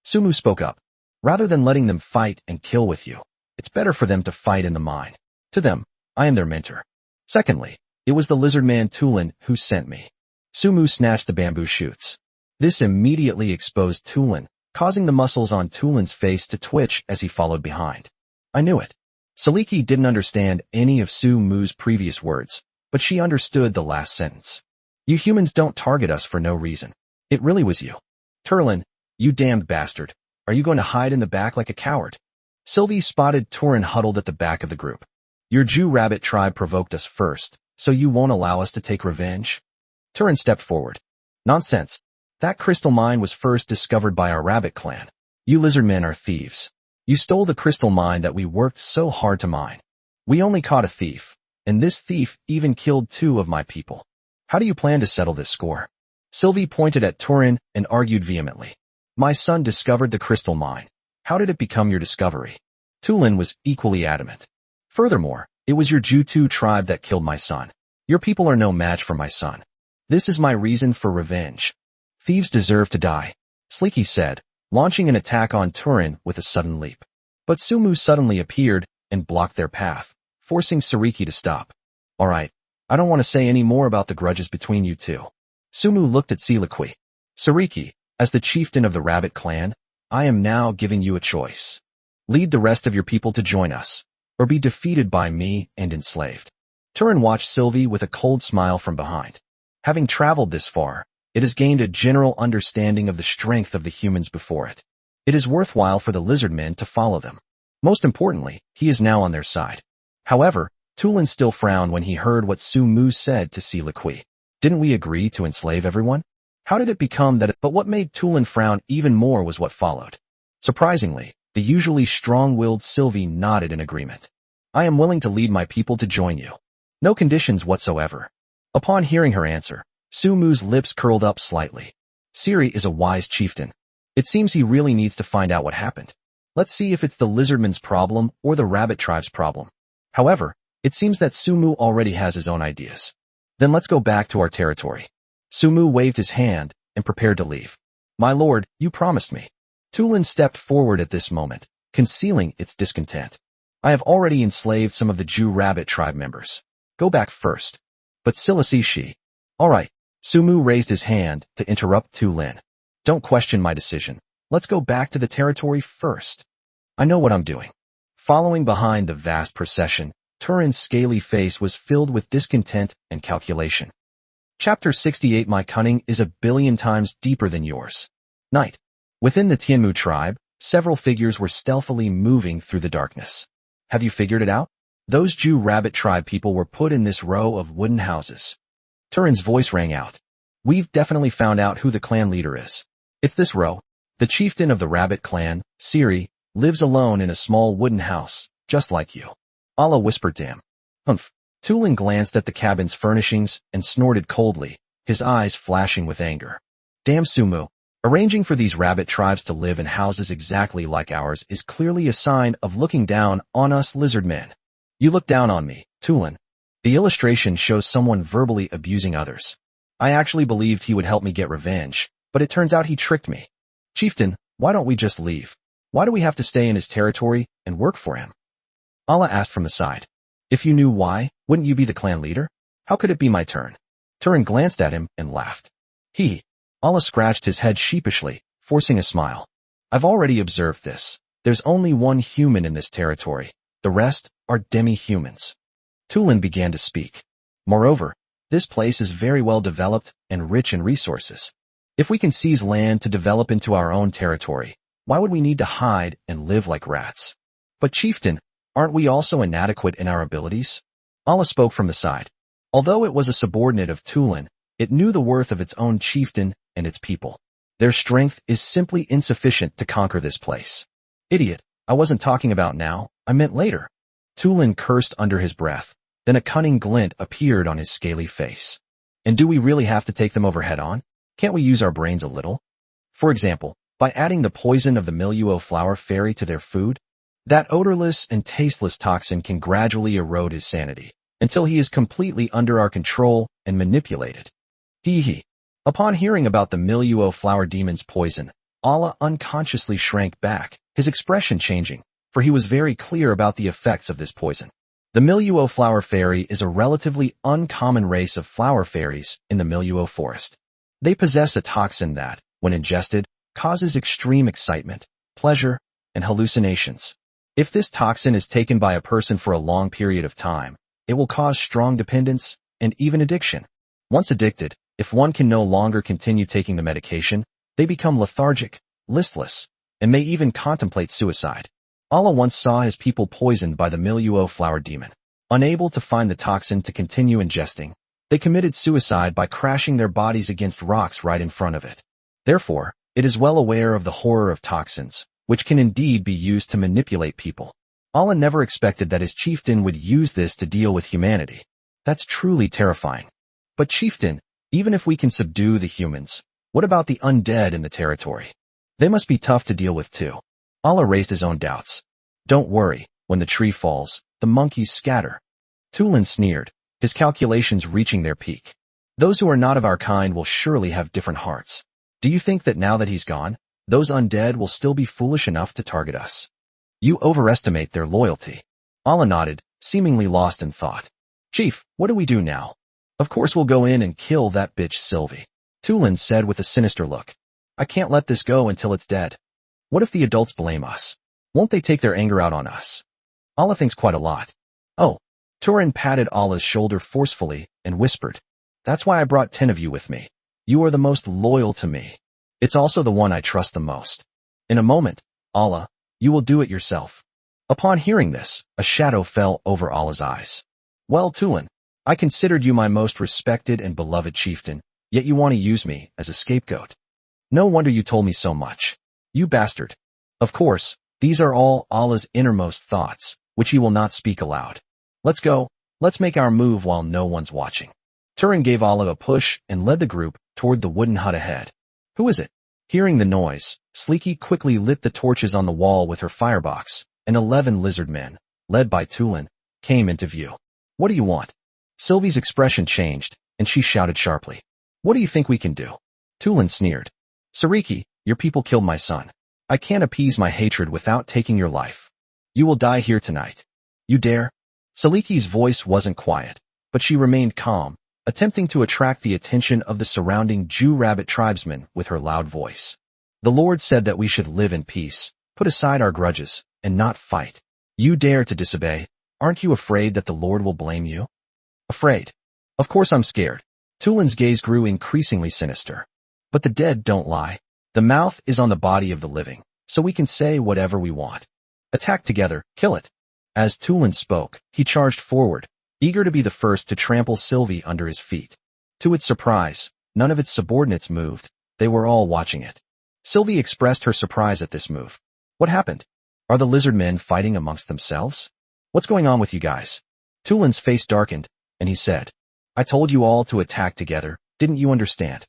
Speaker 1: Sumu spoke up. Rather than letting them fight and kill with you, it's better for them to fight in the mine. To them, I am their mentor. Secondly, it was the lizard man Tulin who sent me. Sumu snatched the bamboo shoots. This immediately exposed Tulin, causing the muscles on Tulin's face to twitch as he followed behind. I knew it. Saliki didn't understand any of Sumu's previous words, but she understood the last sentence. You humans don't target us for no reason. It really was you. Turlin, you damned bastard. Are you going to hide in the back like a coward? Sylvie spotted Turin huddled at the back of the group. Your Jew rabbit tribe provoked us first, so you won't allow us to take revenge? Turin stepped forward. Nonsense. That crystal mine was first discovered by our rabbit clan. You lizard men are thieves. You stole the crystal mine that we worked so hard to mine. We only caught a thief, and this thief even killed 2 of my people. How do you plan to settle this score? Sylvie pointed at Turin and argued vehemently. My son discovered the crystal mine. How did it become your discovery? Tulin was equally adamant. Furthermore, it was your Ju-2 tribe that killed my son. Your people are no match for my son. This is my reason for revenge. Thieves deserve to die, Sleeky said, launching an attack on Turin with a sudden leap. But Sumu suddenly appeared and blocked their path, forcing Sariki to stop. All right, I don't want to say any more about the grudges between you two. Sumu looked at Siliqui. Sariki, as the chieftain of the rabbit clan, I am now giving you a choice. Lead the rest of your people to join us, or be defeated by me and enslaved. Turin watched Sylvie with a cold smile from behind. Having traveled this far, it has gained a general understanding of the strength of the humans before it. It is worthwhile for the lizard men to follow them. Most importantly, he is now on their side. However, Tulin still frowned when he heard what Sumu said to Siliqui. Didn't we agree to enslave everyone? How did it become that? But what made Tulin frown even more was what followed. Surprisingly, the usually strong-willed Sylvie nodded in agreement. I am willing to lead my people to join you. No conditions whatsoever. Upon hearing her answer, Sumu's lips curled up slightly. Siri is a wise chieftain. It seems he really needs to find out what happened. Let's see if it's the lizardman's problem or the rabbit tribe's problem. However, it seems that Sumu already has his own ideas. Then let's go back to our territory. Sumu waved his hand and prepared to leave. My lord, you promised me. Tulin stepped forward at this moment, concealing its discontent. I have already enslaved some of the Jew rabbit tribe members. Go back first. But Silasishi. All right. Sumu raised his hand to interrupt Tulin. Don't question my decision. Let's go back to the territory first. I know what I'm doing. Following behind the vast procession, Turin's scaly face was filled with discontent and calculation. Chapter 68. My cunning is 1,000,000,000 times deeper than yours. Night. Within the Tianmu tribe, several figures were stealthily moving through the darkness. Have you figured it out? Those Jew rabbit tribe people were put in this row of wooden houses. Turin's voice rang out. We've definitely found out who the clan leader is. It's this row. The chieftain of the rabbit clan, Siri, lives alone in a small wooden house, just like you. Allah whispered to him. Humph. Tulin glanced at the cabin's furnishings and snorted coldly, his eyes flashing with anger. Damn Sumu. Arranging for these rabbit tribes to live in houses exactly like ours is clearly a sign of looking down on us lizard men. You look down on me, Tulin. The illustration shows someone verbally abusing others. I actually believed he would help me get revenge, but it turns out he tricked me. Chieftain, why don't we just leave? Why do we have to stay in his territory and work for him? Allah asked from the side. If you knew why, wouldn't you be the clan leader? How could it be my turn? Turin glanced at him and laughed. Allah scratched his head sheepishly, forcing a smile. I've already observed this. There's only one human in this territory. The rest are demi-humans. Tulin began to speak. Moreover, this place is very well developed and rich in resources. If we can seize land to develop into our own territory, why would we need to hide and live like rats? But chieftain, aren't we also inadequate in our abilities? Allah spoke from the side. Although it was a subordinate of Tulin, it knew the worth of its own chieftain and its people. Their strength is simply insufficient to conquer this place. Idiot, I wasn't talking about now, I meant later. Tulin cursed under his breath, then a cunning glint appeared on his scaly face. And do we really have to take them over head-on? Can't we use our brains a little? For example, by adding the poison of the Milluo flower fairy to their food? That odorless and tasteless toxin can gradually erode his sanity, until he is completely under our control and manipulated. Upon hearing about the Milluo flower demon's poison, Allah unconsciously shrank back, his expression changing, for he was very clear about the effects of this poison. The Milluo flower fairy is a relatively uncommon race of flower fairies in the Milluo forest. They possess a toxin that, when ingested, causes extreme excitement, pleasure, and hallucinations. If this toxin is taken by a person for a long period of time, it will cause strong dependence and even addiction. Once addicted, if one can no longer continue taking the medication, they become lethargic, listless, and may even contemplate suicide. Allah once saw his people poisoned by the Milluo flower demon. Unable to find the toxin to continue ingesting, they committed suicide by crashing their bodies against rocks right in front of it. Therefore, it is well aware of the horror of toxins, which can indeed be used to manipulate people. Allah never expected that his chieftain would use this to deal with humanity. That's truly terrifying. But chieftain, even if we can subdue the humans, what about the undead in the territory? They must be tough to deal with too. Allah raised his own doubts. Don't worry, when the tree falls, the monkeys scatter. Tulin sneered, his calculations reaching their peak. Those who are not of our kind will surely have different hearts. Do you think that now that he's gone, those undead will still be foolish enough to target us? You overestimate their loyalty. Allah nodded, seemingly lost in thought. Chief, what do we do now? Of course we'll go in and kill that bitch Sylvie. Tulin said with a sinister look. I can't let this go until it's dead. What if the adults blame us? Won't they take their anger out on us? Allah thinks quite a lot. Oh. Turin patted Allah's shoulder forcefully and whispered. That's why I brought 10 of you with me. You are the most loyal to me. It's also the one I trust the most. In a moment, Allah, you will do it yourself. Upon hearing this, a shadow fell over Allah's eyes. Well, Tulin, I considered you my most respected and beloved chieftain, yet you want to use me as a scapegoat. No wonder you told me so much. You bastard. Of course, these are all Allah's innermost thoughts, which he will not speak aloud. Let's go. Let's make our move while no one's watching. Turin gave Allah a push and led the group toward the wooden hut ahead. Who is it? Hearing the noise, Sleeky quickly lit the torches on the wall with her firebox, and 11 lizard men, led by Tulin, came into view. What do you want? Sylvie's expression changed, and she shouted sharply. What do you think we can do? Tulin sneered. Sariki, your people killed my son. I can't appease my hatred without taking your life. You will die here tonight. You dare? Saliki's voice wasn't quiet, but she remained calm, attempting to attract the attention of the surrounding Jew-rabbit tribesmen with her loud voice. The Lord said that we should live in peace, put aside our grudges, and not fight. You dare to disobey. Aren't you afraid that the Lord will blame you? Afraid? Of course I'm scared. Tulin's gaze grew increasingly sinister. But the dead don't lie. The mouth is on the body of the living, so we can say whatever we want. Attack together, kill it. As Tulin spoke, he charged forward, eager to be the first to trample Sylvie under his feet. To its surprise, none of its subordinates moved. They were all watching it. Sylvie expressed her surprise at this move. What happened? Are the lizard men fighting amongst themselves? What's going on with you guys? Tulin's face darkened, and he said, I told you all to attack together, didn't you understand?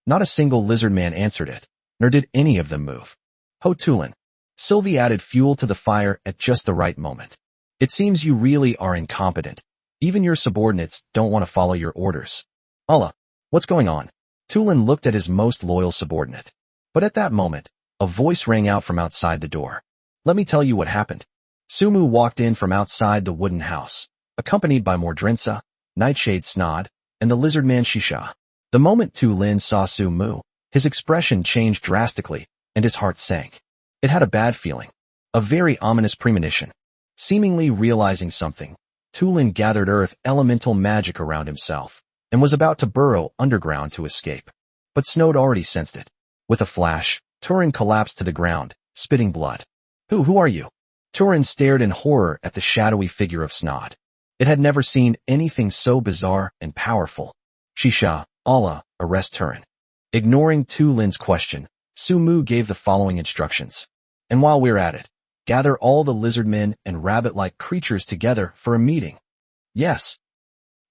Speaker 1: Not a single lizard man answered it, nor did any of them move. Ho Tulin. Sylvie added fuel to the fire at just the right moment. It seems you really are incompetent. Even your subordinates don't want to follow your orders. Allah, what's going on? Tulin looked at his most loyal subordinate. But at that moment, A voice rang out from outside the door. Let me tell you what happened. Sumu walked in from outside the wooden house, accompanied by Mordrinsa, Nightshade Snod, and the lizard man Shisha. The moment Tu Lin saw Sumu, his expression changed drastically, and his heart sank. It had a bad feeling, a very ominous premonition. Seemingly realizing something, Tu Lin gathered earth elemental magic around himself, and was about to burrow underground to escape. But Snod already sensed it. With a flash, Turin collapsed to the ground, spitting blood. Who are you? Turin stared in horror at the shadowy figure of Snod. It had never seen anything so bizarre and powerful. Shisha, Allah, arrest Turin. Ignoring Tu Lin's question, Sumu gave the following instructions. And while we're at it, gather all the lizard men and rabbit-like creatures together for a meeting. Yes.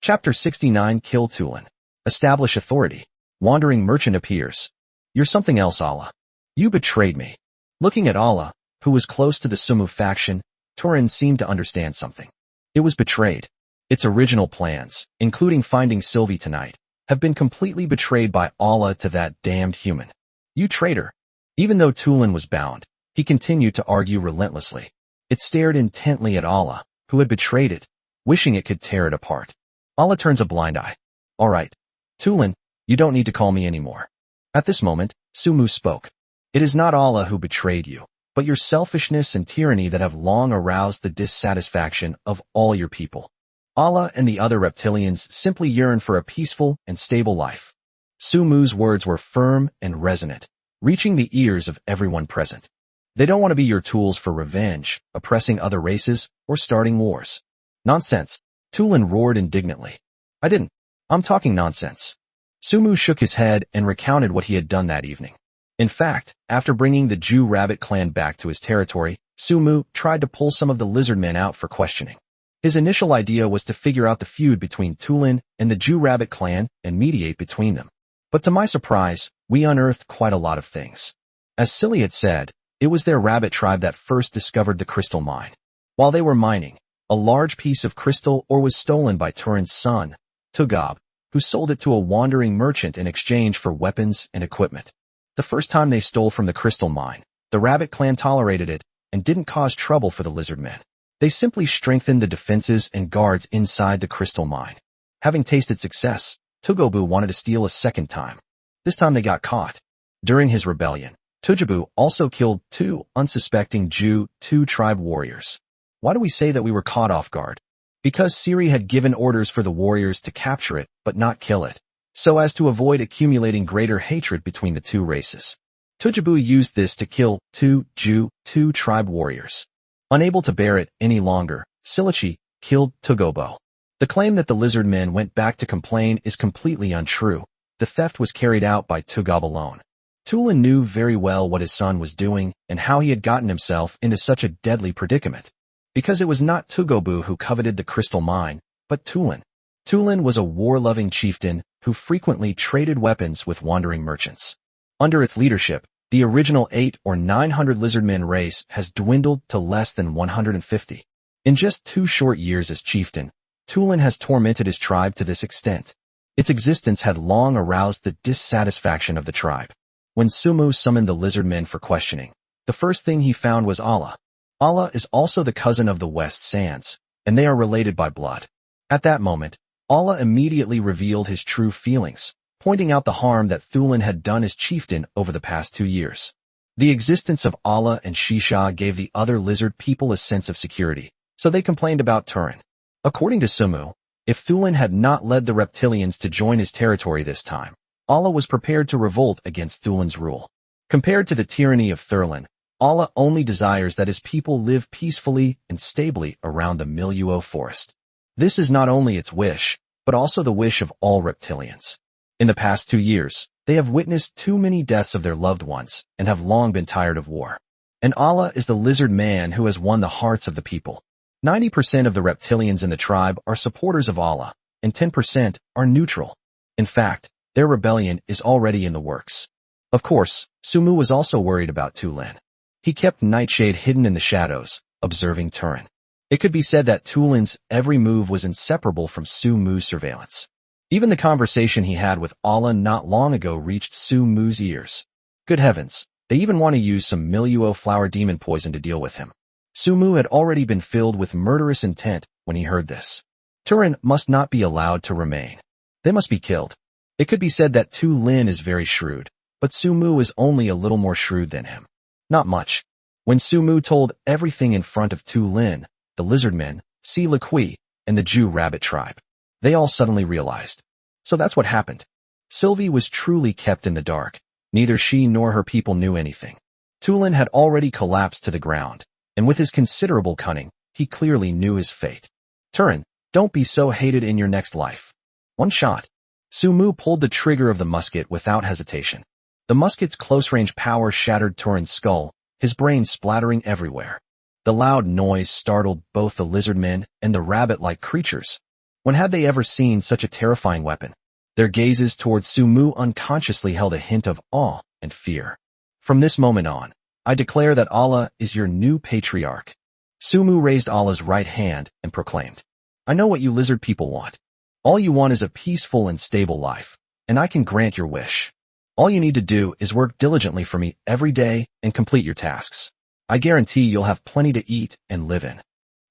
Speaker 1: Chapter 69 Kill Tulin. Establish authority. Wandering merchant appears. You're something else, Allah. You betrayed me. Looking at Allah, who was close to the Sumu faction, Turin seemed to understand something. It was betrayed. Its original plans, including finding Sylvie tonight, have been completely betrayed by Allah to that damned human. You traitor. Even though Tulin was bound, he continued to argue relentlessly. It stared intently at Allah, who had betrayed it, wishing it could tear it apart. Allah turns a blind eye. All right. Tulin, you don't need to call me anymore. At this moment, Sumu spoke. It is not Allah who betrayed you, but your selfishness and tyranny that have long aroused the dissatisfaction of all your people. Allah and the other reptilians simply yearn for a peaceful and stable life. Sumu's words were firm and resonant, reaching the ears of everyone present. They don't want to be your tools for revenge, oppressing other races, or starting wars. Nonsense. Tulin roared indignantly. I didn't. I'm talking nonsense. Sumu shook his head and recounted what he had done that evening. In fact, after bringing the Jew rabbit clan back to his territory, Sumu tried to pull some of the lizard men out for questioning. His initial idea was to figure out the feud between Tulin and the Jew rabbit clan and mediate between them. But to my surprise, we unearthed quite a lot of things. As Silly had said, it was their rabbit tribe that first discovered the crystal mine. While they were mining, a large piece of crystal ore was stolen by Turin's son, Tugab, who sold it to a wandering merchant in exchange for weapons and equipment. The first time they stole from the crystal mine, the rabbit clan tolerated it and didn't cause trouble for the lizard men. They simply strengthened the defenses and guards inside the crystal mine. Having tasted success, Tugobu wanted to steal a second time. This time they got caught. During his rebellion, Tujabu also killed 2 unsuspecting Jew tribe warriors. Why do we say that we were caught off guard? Because Siri had given orders for the warriors to capture it but not kill it, so as to avoid accumulating greater hatred between the 2 races. Tujabu used this to kill 2 Jew tribe warriors. Unable to bear it any longer, Silichi killed Tugobo. The claim that the lizard men went back to complain is completely untrue. The theft was carried out by Tugab alone. Tulin knew very well what his son was doing and how he had gotten himself into such a deadly predicament. Because it was not Tugobu who coveted the crystal mine, but Tulin. Tulin was a war-loving chieftain who frequently traded weapons with wandering merchants. Under its leadership, the original 800 or 900 lizardmen race has dwindled to less than 150. In just 2 short years as chieftain, Tulin has tormented his tribe to this extent. Its existence had long aroused the dissatisfaction of the tribe. When Sumu summoned the lizardmen for questioning, the first thing he found was Allah. Allah is also the cousin of the West Sands, and they are related by blood. At that moment, Allah immediately revealed his true feelings, pointing out the harm that Thulin had done as chieftain over the past 2 years. The existence of Allah and Shisha gave the other lizard people a sense of security, so they complained about Turin. According to Sumu, if Thulin had not led the reptilians to join his territory this time, Allah was prepared to revolt against Thulin's rule. Compared to the tyranny of Thurlin, Allah only desires that his people live peacefully and stably around the Miluo forest. This is not only its wish, but also the wish of all reptilians. In the past 2 years, they have witnessed too many deaths of their loved ones and have long been tired of war. And Allah is the lizard man who has won the hearts of the people. 90% of the reptilians in the tribe are supporters of Allah, and 10% are neutral. In fact, their rebellion is already in the works. Of course, Sumu was also worried about Tulin. He kept Nightshade hidden in the shadows, observing Turin. It could be said that Tulin's every move was inseparable from Sumu's surveillance. Even the conversation he had with Allah not long ago reached Sumu's ears. Good heavens, They even want to use some Miluo flower demon poison to deal with him. Sumu had already been filled with murderous intent when he heard this. Turin must not be allowed to remain. They must be killed. It could be said that Tu Lin is very shrewd, but Sumu is only a little more shrewd than him. Not much. When Sumu told everything in front of Tu Lin, the lizardmen, Si Liqui, and the Jew rabbit tribe, they all suddenly realized. So that's what happened. Sylvie was truly kept in the dark. Neither she nor her people knew anything. Tu Lin had already collapsed to the ground, and with his considerable cunning, he clearly knew his fate. Turin, don't be so hated in your next life. One shot. Sumu pulled the trigger of the musket without hesitation. The musket's close-range power shattered Turin's skull, his brain splattering everywhere. The loud noise startled both the lizardmen and the rabbit-like creatures. When had they ever seen such a terrifying weapon? Their gazes towards Sumu unconsciously held a hint of awe and fear. From this moment on, I declare that Allah is your new patriarch. Sumu raised Allah's right hand and proclaimed, I know what you lizard people want. All you want is a peaceful and stable life, and I can grant your wish. All you need to do is work diligently for me every day and complete your tasks. I guarantee you'll have plenty to eat and live in.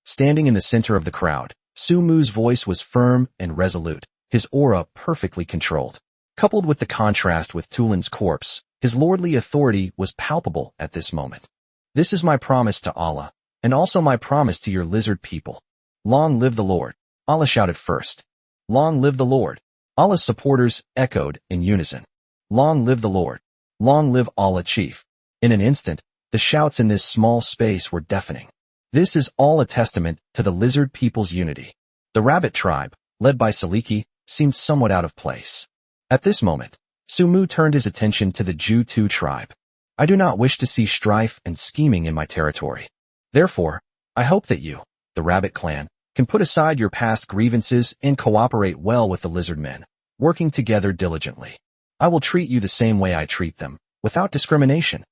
Speaker 1: Standing in the center of the crowd, Sumu's voice was firm and resolute, his aura perfectly controlled. Coupled with the contrast with Tu Lin's corpse, his lordly authority was palpable at this moment. This is my promise to Allah, and also my promise to your lizard people. Long live the Lord. Allah shouted first. Long live the Lord. Allah's supporters echoed in unison. Long live the Lord. Long live Allah Chief. In an instant, the shouts in this small space were deafening. This is all a testament to the lizard people's unity. The rabbit tribe, led by Saliki, seemed somewhat out of place. At this moment, Sumu turned his attention to the Ju-Tu tribe. I do not wish to see strife and scheming in my territory. Therefore, I hope that you, the rabbit clan, can put aside your past grievances and cooperate well with the lizard men, working together diligently. I will treat you the same way I treat them, without discrimination.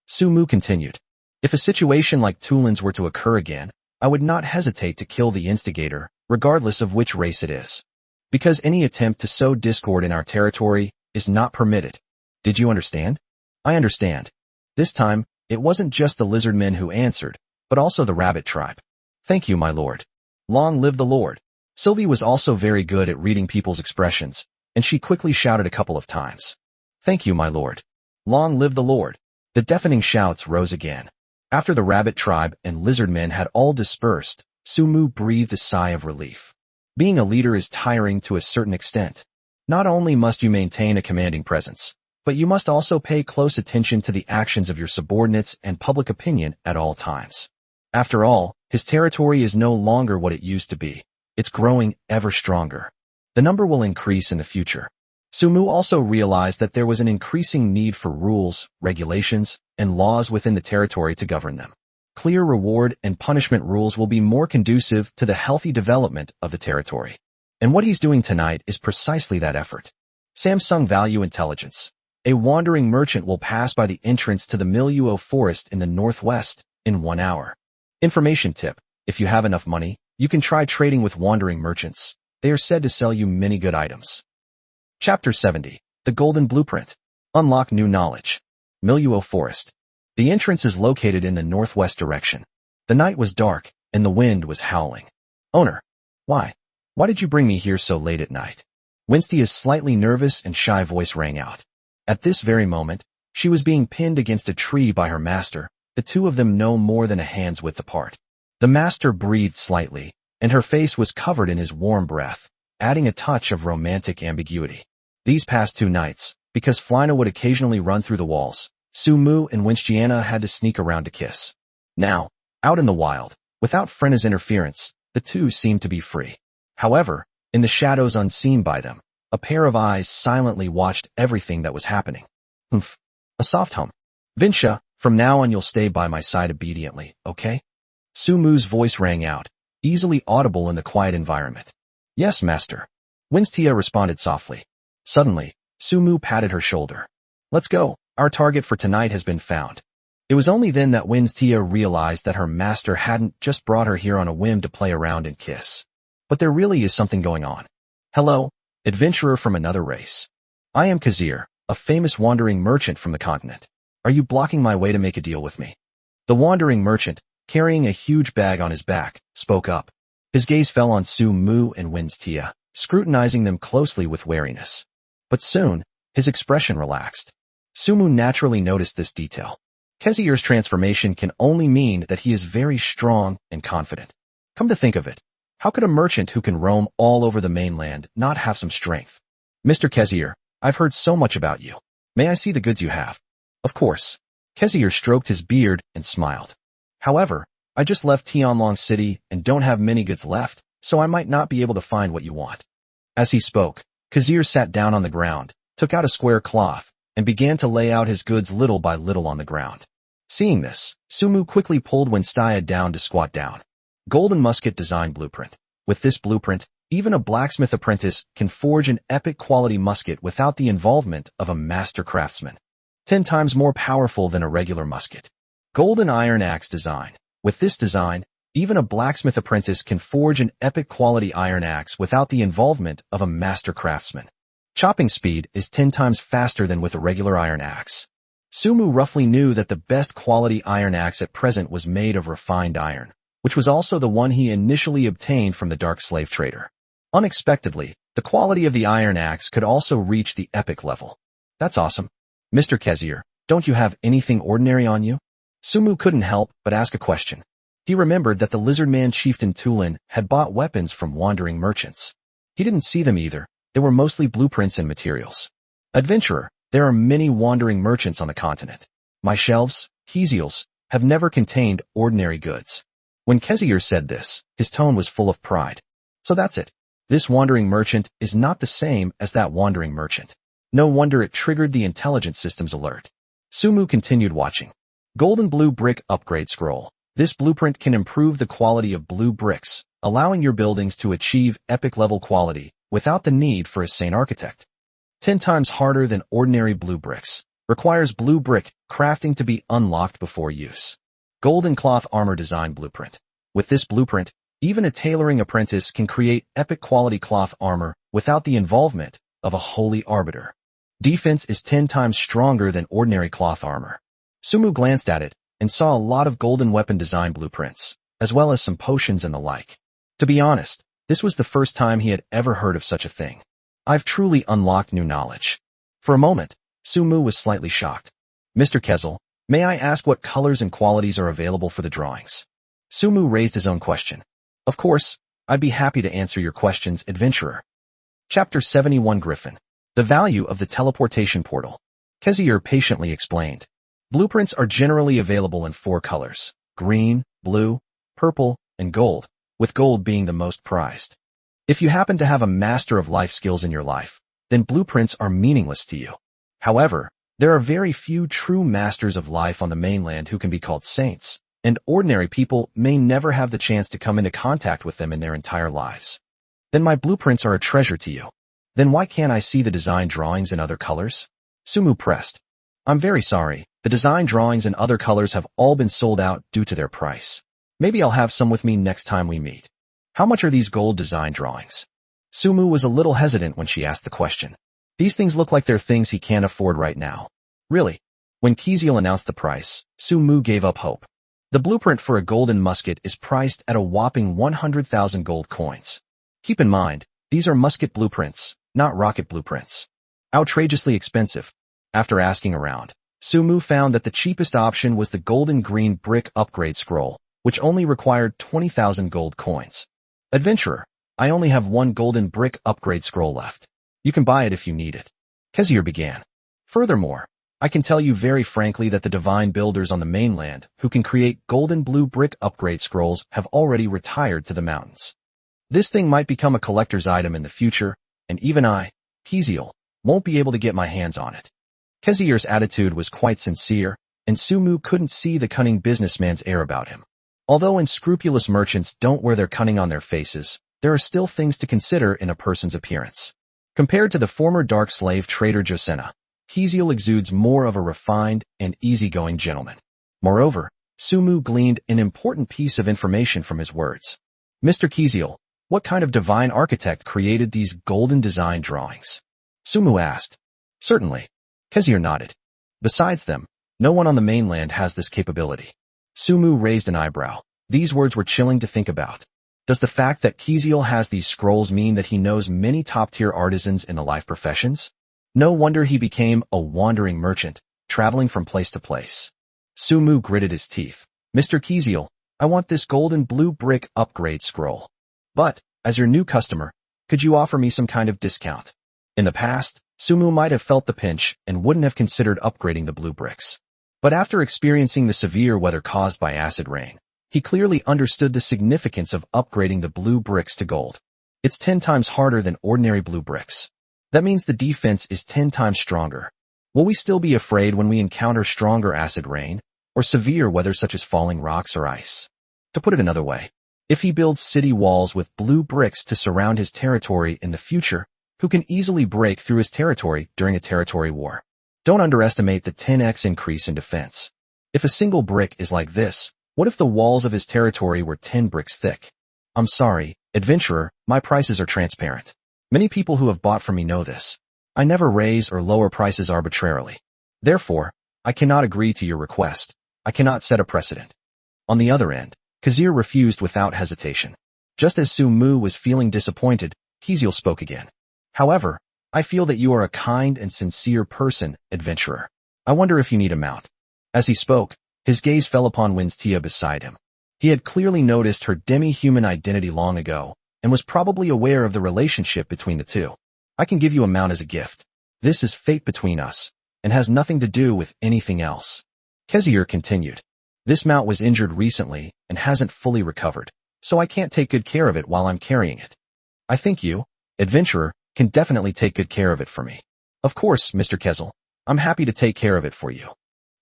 Speaker 1: Sumu continued. If a situation like Tu Lin's were to occur again, I would not hesitate to kill the instigator, regardless of which race it is. Because any attempt to sow discord in our territory is not permitted. Did you understand? I understand. This time, it wasn't just the lizard men who answered, but also the rabbit tribe. Thank you, my lord. Long live the Lord. Sylvie was also very good at reading people's expressions, and she quickly shouted a couple of times. Thank you, my lord. Long live the Lord. The deafening shouts rose again. After the rabbit tribe and lizard men had all dispersed, Sumu breathed a sigh of relief. Being a leader is tiring to a certain extent. Not only must you maintain a commanding presence, but you must also pay close attention to the actions of your subordinates and public opinion at all times. After all, his territory is no longer what it used to be. It's growing ever stronger. The number will increase in the future. Sumu also realized that there was an increasing need for rules, regulations, and laws within the territory to govern them. Clear reward and punishment rules will be more conducive to the healthy development of the territory. And what he's doing tonight is precisely that effort. Samsung Value Intelligence. A wandering merchant will pass by the entrance to the Miluo forest in the northwest in 1 hour. Information tip. If you have enough money, you can try trading with wandering merchants. They are said to sell you many good items. Chapter 70. The Golden Blueprint. Unlock new knowledge. Miluo Forest. The entrance is located in the northwest direction. The night was dark, and the wind was howling. Owner. Why? Why did you bring me here so late at night? Winstia's slightly nervous and shy voice rang out. At this very moment, she was being pinned against a tree by her master, the two of them no more than a hand's width apart. The master breathed slightly, and her face was covered in his warm breath, adding a touch of romantic ambiguity. These past 2 nights, because Flina would occasionally run through the walls, Sumu and Winstiana had to sneak around to kiss. Now, out in the wild, without Frena's interference, the two seemed to be free. However, in the shadows unseen by them, a pair of eyes silently watched everything that was happening. Humph. A soft hum. Vincia, from now on you'll stay by my side obediently, okay? Sumu's voice rang out, easily audible in the quiet environment. Yes, master. Winstia responded softly. Suddenly, Sumu patted her shoulder. Let's go. Our target for tonight has been found. It was only then that Winstia realized that her master hadn't just brought her here on a whim to play around and kiss. But there really is something going on. Hello, adventurer from another race. I am Kazir, a famous wandering merchant from the continent. Are you blocking my way to make a deal with me? The wandering merchant, carrying a huge bag on his back, spoke up. His gaze fell on Su-mu and Wins-tia, scrutinizing them closely with wariness. But soon, his expression relaxed. Su-mu naturally noticed this detail. Kezier's transformation can only mean that he is very strong and confident. Come to think of it, how could a merchant who can roam all over the mainland not have some strength? Mr. Kezier, I've heard so much about you. May I see the goods you have? Of course. Kezier stroked his beard and smiled. However, I just left Tianlong City and don't have many goods left, so I might not be able to find what you want. As he spoke, Kezier sat down on the ground, took out a square cloth, and began to lay out his goods little by little on the ground. Seeing this, Su-mu quickly pulled Wins-tia down to squat down. Golden Musket Design Blueprint. With this blueprint, even a blacksmith apprentice can forge an epic quality musket without the involvement of a master craftsman. 10 times more powerful than a regular musket. Golden Iron Axe Design. With this design, even a blacksmith apprentice can forge an epic quality iron axe without the involvement of a master craftsman. Chopping speed is 10 times faster than with a regular iron axe. Su-mu roughly knew that the best quality iron axe at present was made of refined iron, which was also the one he initially obtained from the dark slave trader. Unexpectedly, the quality of the iron axe could also reach the epic level. That's awesome. Mr. Kezier, don't you have anything ordinary on you? Su-mu couldn't help but ask a question. He remembered that the lizard-man chieftain Tulin had bought weapons from wandering merchants. He didn't see them either. They were mostly blueprints and materials. Adventurer, there are many wandering merchants on the continent. My shelves, Keziel's, have never contained ordinary goods. When Kezier said this, his tone was full of pride. So that's it. This wandering merchant is not the same as that wandering merchant. No wonder it triggered the intelligence systems alert. Su-mu continued watching. Golden Blue Brick Upgrade Scroll. This blueprint can improve the quality of blue bricks, allowing your buildings to achieve epic level quality without the need for a sane architect. 10 times harder than ordinary blue bricks. Requires blue brick crafting to be unlocked before use. Golden Cloth Armor Design Blueprint. With this blueprint, even a tailoring apprentice can create epic quality cloth armor without the involvement of a holy arbiter. Defense is 10 times stronger than ordinary cloth armor. Su-mu glanced at it and saw a lot of golden weapon design blueprints, as well as some potions and the like. To be honest, this was the first time he had ever heard of such a thing. I've truly unlocked new knowledge. For a moment, Su-mu was slightly shocked. Mr. Kezel, may I ask what colors and qualities are available for the drawings? Su-mu raised his own question. Of course, I'd be happy to answer your questions, adventurer. Chapter 71 Griffin. The value of the teleportation portal. Kezier patiently explained. Blueprints are generally available in 4 colors: green, blue, purple, and gold, with gold being the most prized. If you happen to have a master of life skills in your life, then blueprints are meaningless to you. However, there are very few true masters of life on the mainland who can be called saints, and ordinary people may never have the chance to come into contact with them in their entire lives. Then my blueprints are a treasure to you. Then why can't I see the design drawings in other colors? Su-mu pressed. I'm very sorry, the design drawings in other colors have all been sold out due to their price. Maybe I'll have some with me next time we meet. How much are these gold design drawings? Su-mu was a little hesitant when she asked the question. These things look like they're things he can't afford right now. Really? When Keziel announced the price, Su-mu gave up hope. The blueprint for a golden musket is priced at a whopping 100,000 gold coins. Keep in mind, these are musket blueprints, not rocket blueprints. Outrageously expensive. After asking around, Su-mu found that the cheapest option was the golden green brick upgrade scroll, which only required 20,000 gold coins. Adventurer, I only have 1 golden brick upgrade scroll left. You can buy it if you need it. Kezier began. Furthermore, I can tell you very frankly that the divine builders on the mainland who can create golden blue brick upgrade scrolls have already retired to the mountains. This thing might become a collector's item in the future, and even I, Keziel, won't be able to get my hands on it. Kezier's attitude was quite sincere, and Su-mu couldn't see the cunning businessman's air about him. Although unscrupulous merchants don't wear their cunning on their faces, there are still things to consider in a person's appearance. Compared to the former dark slave trader Josena, Keziel exudes more of a refined and easygoing gentleman. Moreover, Su-mu gleaned an important piece of information from his words. Mr. Keziel, what kind of divine architect created these golden design drawings? Su-mu asked. Certainly. Kezier nodded. Besides them, No one on the mainland has this capability. Sumu raised an eyebrow. These words were chilling to think about. Does the fact that Kiziel has these scrolls mean that he knows many top-tier artisans in the life professions? No wonder he became a wandering merchant, traveling from place to place. Sumu gritted his teeth. Mr. Kiziel, I want this golden blue brick upgrade scroll. But, as your new customer, could you offer me some kind of discount? In the past, Sumu might have felt the pinch and wouldn't have considered upgrading the blue bricks. But after experiencing the severe weather caused by acid rain, he clearly understood the significance of upgrading the blue bricks to gold. It's 10 times harder than ordinary blue bricks. That means the defense is 10 times stronger. Will we still be afraid when we encounter stronger acid rain, or severe weather such as falling rocks or ice? To put it another way, if he builds city walls with blue bricks to surround his territory in the future, who can easily break through his territory during a territory war? Don't underestimate the 10x increase in defense. If a single brick is like this, what if the walls of his territory were 10 bricks thick? I'm sorry, adventurer, my prices are transparent. Many people who have bought from me know this. I never raise or lower prices arbitrarily. Therefore, I cannot agree to your request. I cannot set a precedent. On the other end, Kazir refused without hesitation. Just as Sumu was feeling disappointed, Kiziel spoke again. However, I feel that you are a kind and sincere person, adventurer. I wonder if you need a mount. As he spoke, his gaze fell upon Winstia beside him. He had clearly noticed her demi-human identity long ago, and was probably aware of the relationship between the two. I can give you a mount as a gift. This is fate between us, and has nothing to do with anything else. Kezir continued. This mount was injured recently, and hasn't fully recovered, so I can't take good care of it while I'm carrying it. I think you, adventurer, can definitely take good care of it for me. Of course, Mr. Kezel, I'm happy to take care of it for you.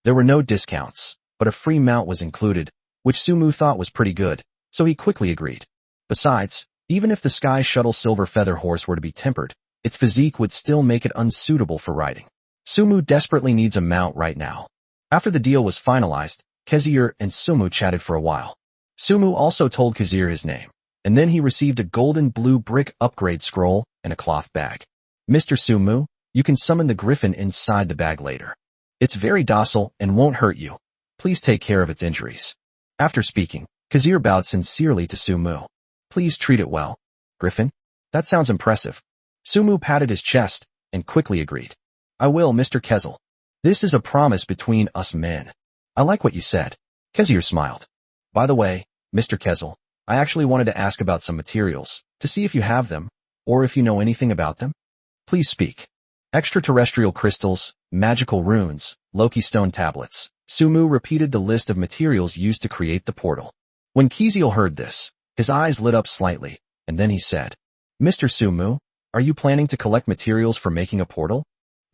Speaker 1: There were no discounts, but a free mount was included, which Sumu thought was pretty good, so he quickly agreed. Besides, even if the Sky Shuttle Silver Feather Horse were to be tempered, its physique would still make it unsuitable for riding. Sumu desperately needs a mount right now. After the deal was finalized, Kezir and Sumu chatted for a while. Sumu also told Kezir his name, and then he received a golden blue brick upgrade scroll and a cloth bag. Mr. Sumu, you can summon the griffin inside the bag later. It's very docile and won't hurt you. Please take care of its injuries. After speaking, Kezir bowed sincerely to Sumu. Please treat it well. Griffin? That sounds impressive. Sumu patted his chest and quickly agreed. I will, Mr. Kezel. This is a promise between us men. I like what you said. Kezir smiled. By the way, Mr. Kezel, I actually wanted to ask about some materials, to see if you have them, or if you know anything about them. Please speak. Extraterrestrial crystals, magical runes, Loki stone tablets. Sumu repeated the list of materials used to create the portal. When Kiziel heard this, his eyes lit up slightly, and then he said, Mr. Sumu, are you planning to collect materials for making a portal?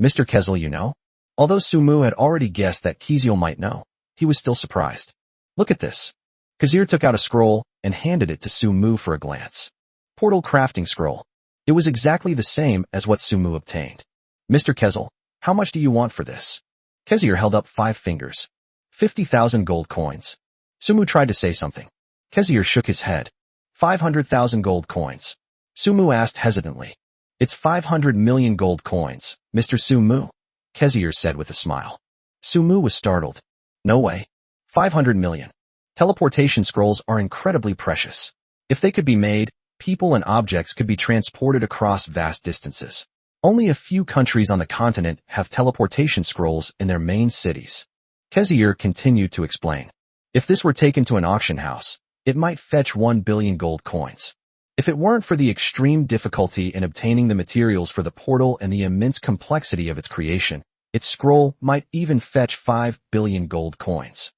Speaker 1: Mr. Kezel, you know? Although Sumu had already guessed that Kiziel might know, he was still surprised. Look at this. Kezir took out a scroll and handed it to Sumu for a glance. Portal crafting scroll. It was exactly the same as what Sumu obtained. Mr. Kezel, how much do you want for this? Kezir held up 5 fingers. 50,000 gold coins. Sumu tried to say something. Kezir shook his head. 500,000 gold coins. Sumu asked hesitantly. It's 500 million gold coins, Mr. Sumu, Kezir said with a smile. Sumu was startled. No way. 500 million. Teleportation scrolls are incredibly precious. If they could be made, people and objects could be transported across vast distances. Only a few countries on the continent have teleportation scrolls in their main cities. Kezir continued to explain. If this were taken to an auction house, it might fetch 1 billion gold coins. If it weren't for the extreme difficulty in obtaining the materials for the portal and the immense complexity of its creation, its scroll might even fetch 5 billion gold coins.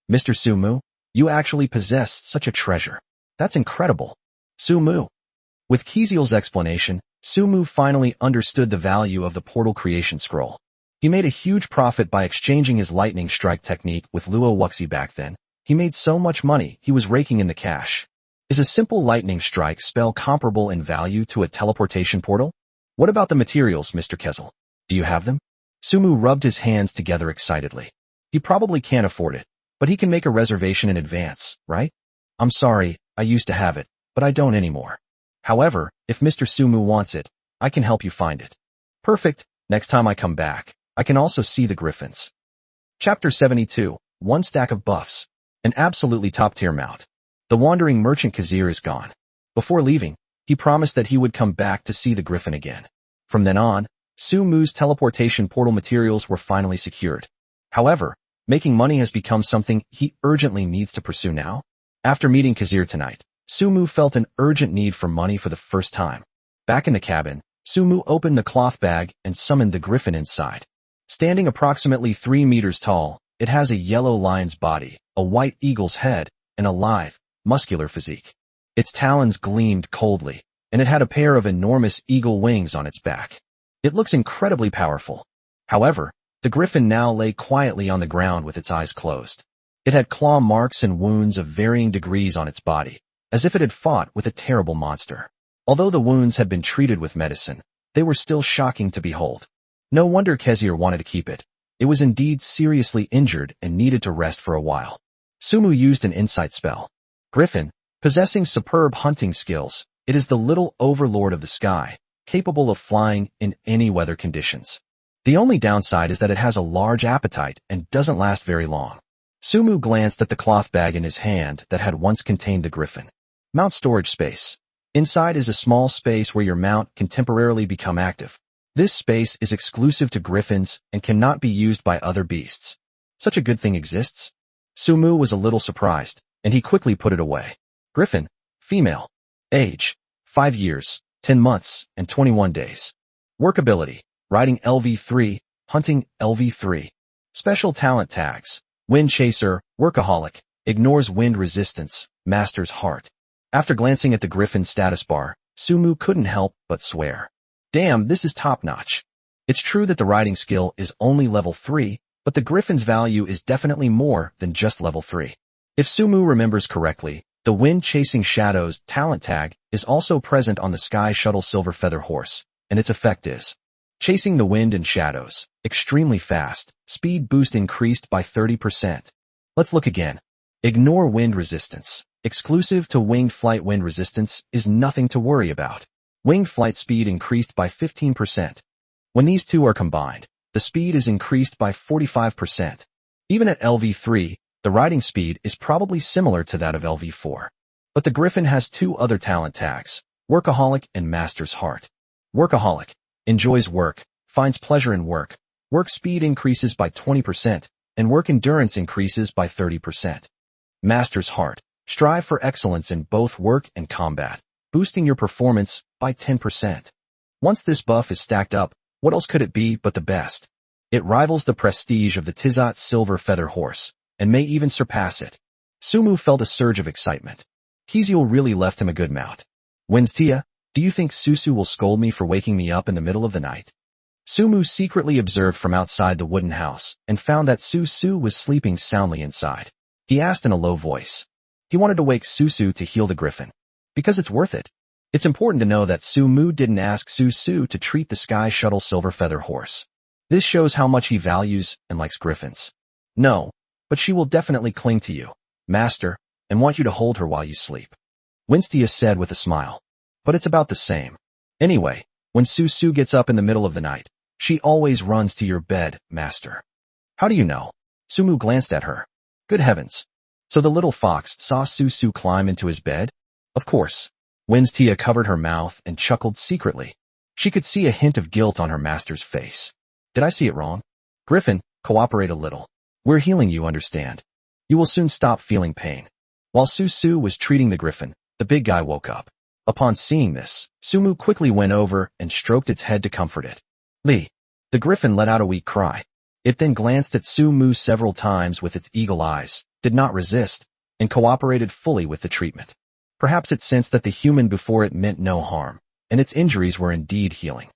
Speaker 1: Mr. Sumu, you actually possess such a treasure. That's incredible. Sumu. With Kiziel's explanation, Sumu finally understood the value of the portal creation scroll. He made a huge profit by exchanging his lightning strike technique with Luo Wuxi back then. He made so much money, he was raking in the cash. Is a simple lightning strike spell comparable in value to a teleportation portal? What about the materials, Mr. Kezel? Do you have them? Sumu rubbed his hands together excitedly. He probably can't afford it, but he can make a reservation in advance, right? I'm sorry, I used to have it, but I don't anymore. However, if Mr. Sumu wants it, I can help you find it. Perfect. Next time I come back, I can also see the griffins. Chapter 72, One Stack of Buffs. An absolutely top-tier mount. The wandering merchant Kazir is gone. Before leaving, he promised that he would come back to see the griffin again. From then on, Su-Mu's teleportation portal materials were finally secured. However, making money has become something he urgently needs to pursue now. After meeting Kazir tonight, Su-Mu felt an urgent need for money for the first time. Back in the cabin, Su-Mu opened the cloth bag and summoned the griffin inside. Standing approximately 3 meters tall, it has a yellow lion's body, a white eagle's head, and a lithe, muscular physique. Its talons gleamed coldly, and it had a pair of enormous eagle wings on its back. It looks incredibly powerful. However, the griffin now lay quietly on the ground with its eyes closed. It had claw marks and wounds of varying degrees on its body, as if it had fought with a terrible monster. Although the wounds had been treated with medicine, they were still shocking to behold. No wonder Kezir wanted to keep it. It was indeed seriously injured and needed to rest for a while. Su-Mu used an insight spell. Griffin, possessing superb hunting skills, it is the little overlord of the sky, capable of flying in any weather conditions. The only downside is that it has a large appetite and doesn't last very long. Su-Mu glanced at the cloth bag in his hand that had once contained the griffin. Mount storage space. Inside is a small space where your mount can temporarily become active. This space is exclusive to griffins and cannot be used by other beasts. Such a good thing exists? Su-Mu was a little surprised, and he quickly put it away. Griffin, female. Age, 5 years, 10 months, and 21 days. Work ability, riding LV3, hunting LV3. Special talent tags, wind chaser, workaholic, ignores wind resistance, master's heart. After glancing at the griffin's status bar, Su-Mu couldn't help but swear. Damn, this is top-notch. It's true that the riding skill is only level 3, but the griffin's value is definitely more than just level 3. If Su-Mu remembers correctly, the wind-chasing shadows talent tag is also present on the Sky Shuttle Silver Feather Horse, and its effect is chasing the wind and shadows, extremely fast, speed boost increased by 30%. Let's look again. Ignore wind resistance. Exclusive to winged flight wind resistance is nothing to worry about. Winged flight speed increased by 15%. When these two are combined, the speed is increased by 45%. Even at LV3, the riding speed is probably similar to that of LV4. But the griffin has 2 other talent tags, workaholic and master's heart. Workaholic, enjoys work, finds pleasure in work. Work speed increases by 20%, and work endurance increases by 30%. Master's heart, strive for excellence in both work and combat, boosting your performance by 10%. Once this buff is stacked up, what else could it be but the best? It rivals the prestige of the Tizat Silver Feather Horse, and may even surpass it. Su-Mu felt a surge of excitement. Kiziel really left him a good mount. Winstia, do you think Susu will scold me for waking me up in the middle of the night? Su-Mu secretly observed from outside the wooden house and found that Susu was sleeping soundly inside. He asked in a low voice. He wanted to wake Susu to heal the griffin. Because it's worth it. It's important to know that Su-Mu didn't ask Susu to treat the Sky Shuttle Silver Feather Horse. This shows how much he values and likes griffins. No, but she will definitely cling to you, master, and want you to hold her while you sleep. Winstia said with a smile. But it's about the same. Anyway, when Susu gets up in the middle of the night, she always runs to your bed, master. How do you know? Su-Mu glanced at her. Good heavens. So the little fox saw Susu climb into his bed? Of course. Winstia covered her mouth and chuckled secretly. She could see a hint of guilt on her master's face. Did I see it wrong? Griffin, cooperate a little. We're healing you, understand? You will soon stop feeling pain. While Susu was treating the griffin, the big guy woke up. Upon seeing this, Su-Mu quickly went over and stroked its head to comfort it. Lee. The griffin let out a weak cry. It then glanced at Su-Mu several times with its eagle eyes, did not resist, and cooperated fully with the treatment. Perhaps it sensed that the human before it meant no harm, and its injuries were indeed healing.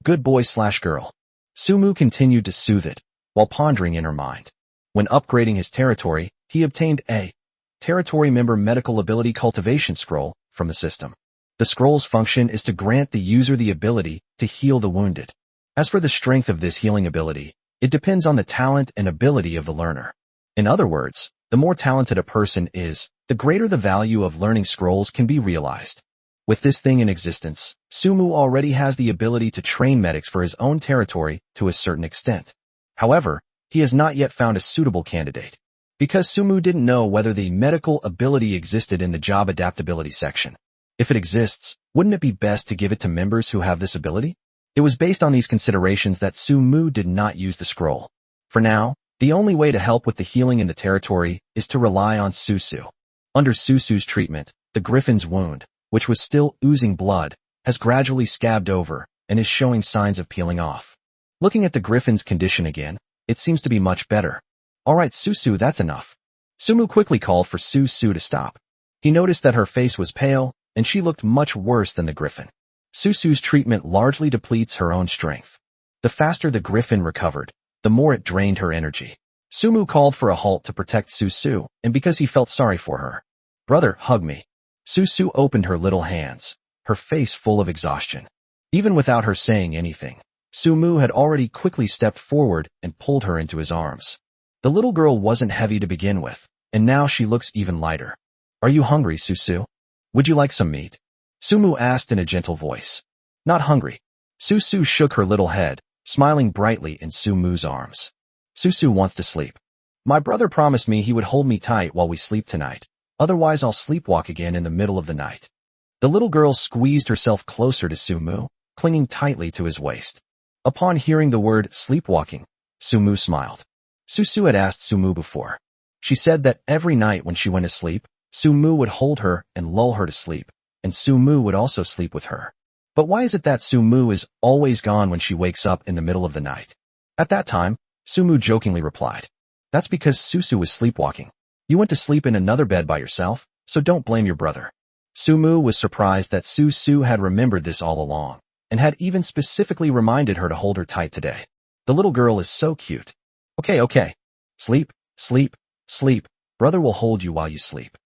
Speaker 1: Good boy/girl. Su-Mu continued to soothe it, while pondering in her mind. When upgrading his territory, he obtained a territory member medical ability cultivation scroll from the system. The scroll's function is to grant the user the ability to heal the wounded. As for the strength of this healing ability, it depends on the talent and ability of the learner. In other words, the more talented a person is, the greater the value of learning scrolls can be realized. With this thing in existence, Su-Mu already has the ability to train medics for his own territory to a certain extent. However, he has not yet found a suitable candidate. Because Sumu didn't know whether the medical ability existed in the job adaptability section. If it exists, wouldn't it be best to give it to members who have this ability? It was based on these considerations that Sumu did not use the scroll. For now, the only way to help with the healing in the territory is to rely on Susu. Under Susu's treatment, the griffin's wound, which was still oozing blood, has gradually scabbed over and is showing signs of peeling off. Looking at the griffin's condition again, it seems to be much better. Alright Susu, that's enough. Sumu quickly called for Susu to stop. He noticed that her face was pale, and she looked much worse than the griffin. Susu's treatment largely depletes her own strength. The faster the griffin recovered, the more it drained her energy. Sumu called for a halt to protect Susu, and because he felt sorry for her. Brother, hug me. Susu opened her little hands, her face full of exhaustion. Even without her saying anything, Sumu had already quickly stepped forward and pulled her into his arms. The little girl wasn't heavy to begin with, and now she looks even lighter. Are you hungry, Susu? Would you like some meat? Sumu asked in a gentle voice. Not hungry. Susu shook her little head, smiling brightly in Sumu's arms. Susu wants to sleep. My brother promised me he would hold me tight while we sleep tonight. Otherwise I'll sleepwalk again in the middle of the night. The little girl squeezed herself closer to Sumu, clinging tightly to his waist. Upon hearing the word sleepwalking, Sumu smiled. Susu had asked Sumu before. She said that every night when she went to sleep, Sumu would hold her and lull her to sleep, and Sumu would also sleep with her. But why is it that Sumu is always gone when she wakes up in the middle of the night? At that time, Sumu jokingly replied, That's because Susu was sleepwalking. You went to sleep in another bed by yourself, so don't blame your brother. Sumu was surprised that Susu had remembered this all along, and had even specifically reminded her to hold her tight today. The little girl is so cute. Okay. Sleep, sleep, sleep. Brother will hold you while you sleep.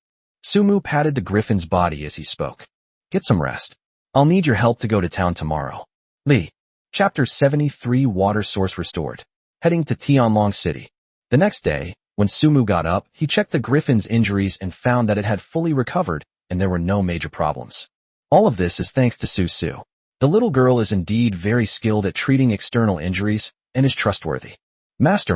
Speaker 1: Sumu patted the griffin's body as he spoke. Get some rest. I'll need your help to go to town tomorrow. Lee. Chapter 73 Water Source Restored. Heading to Tianlong City. The next day, when Sumu got up, he checked the griffin's injuries and found that it had fully recovered and there were no major problems. All of this is thanks to Susu. The little girl is indeed very skilled at treating external injuries and is trustworthy. Master.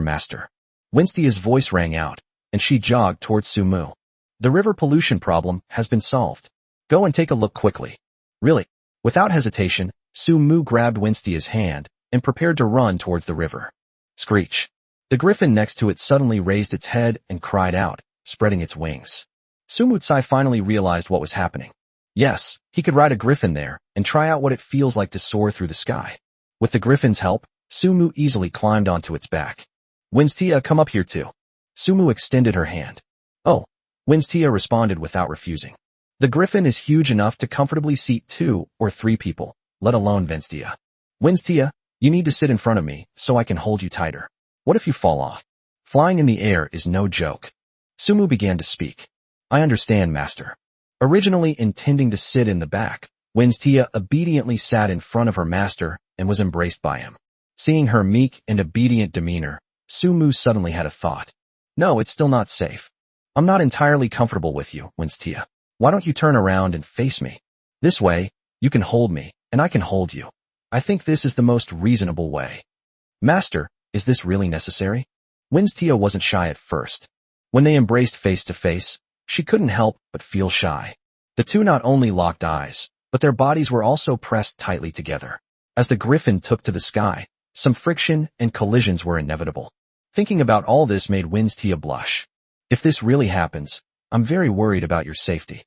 Speaker 1: Winstia's voice rang out, and she jogged towards Sumu. The river pollution problem has been solved. Go and take a look quickly. Really? Without hesitation, Sumu grabbed Winstia's hand and prepared to run towards the river. Screech. The griffin next to it suddenly raised its head and cried out, spreading its wings. Sumutsai finally realized what was happening. Yes, he could ride a griffin there and try out what it feels like to soar through the sky. With the griffin's help, Sumu easily climbed onto its back. Winstia, come up here too. Sumu extended her hand. Oh. Winstia responded without refusing. The griffin is huge enough to comfortably seat 2 or 3 people, let alone Winstia. Winstia, you need to sit in front of me so I can hold you tighter. What if you fall off? Flying in the air is no joke. Sumu began to speak. I understand, master. Originally intending to sit in the back, Winstia obediently sat in front of her master and was embraced by him. Seeing her meek and obedient demeanor, Sumu suddenly had a thought. No, it's still not safe. I'm not entirely comfortable with you, Winstia. Why don't you turn around and face me? This way, you can hold me, and I can hold you. I think this is the most reasonable way. Master, is this really necessary? Winstia wasn't shy at first. When they embraced face to face, she couldn't help but feel shy. The two not only locked eyes, but their bodies were also pressed tightly together. As the griffin took to the sky, some friction and collisions were inevitable. Thinking about all this made Winstia blush. If this really happens, I'm very worried about your safety.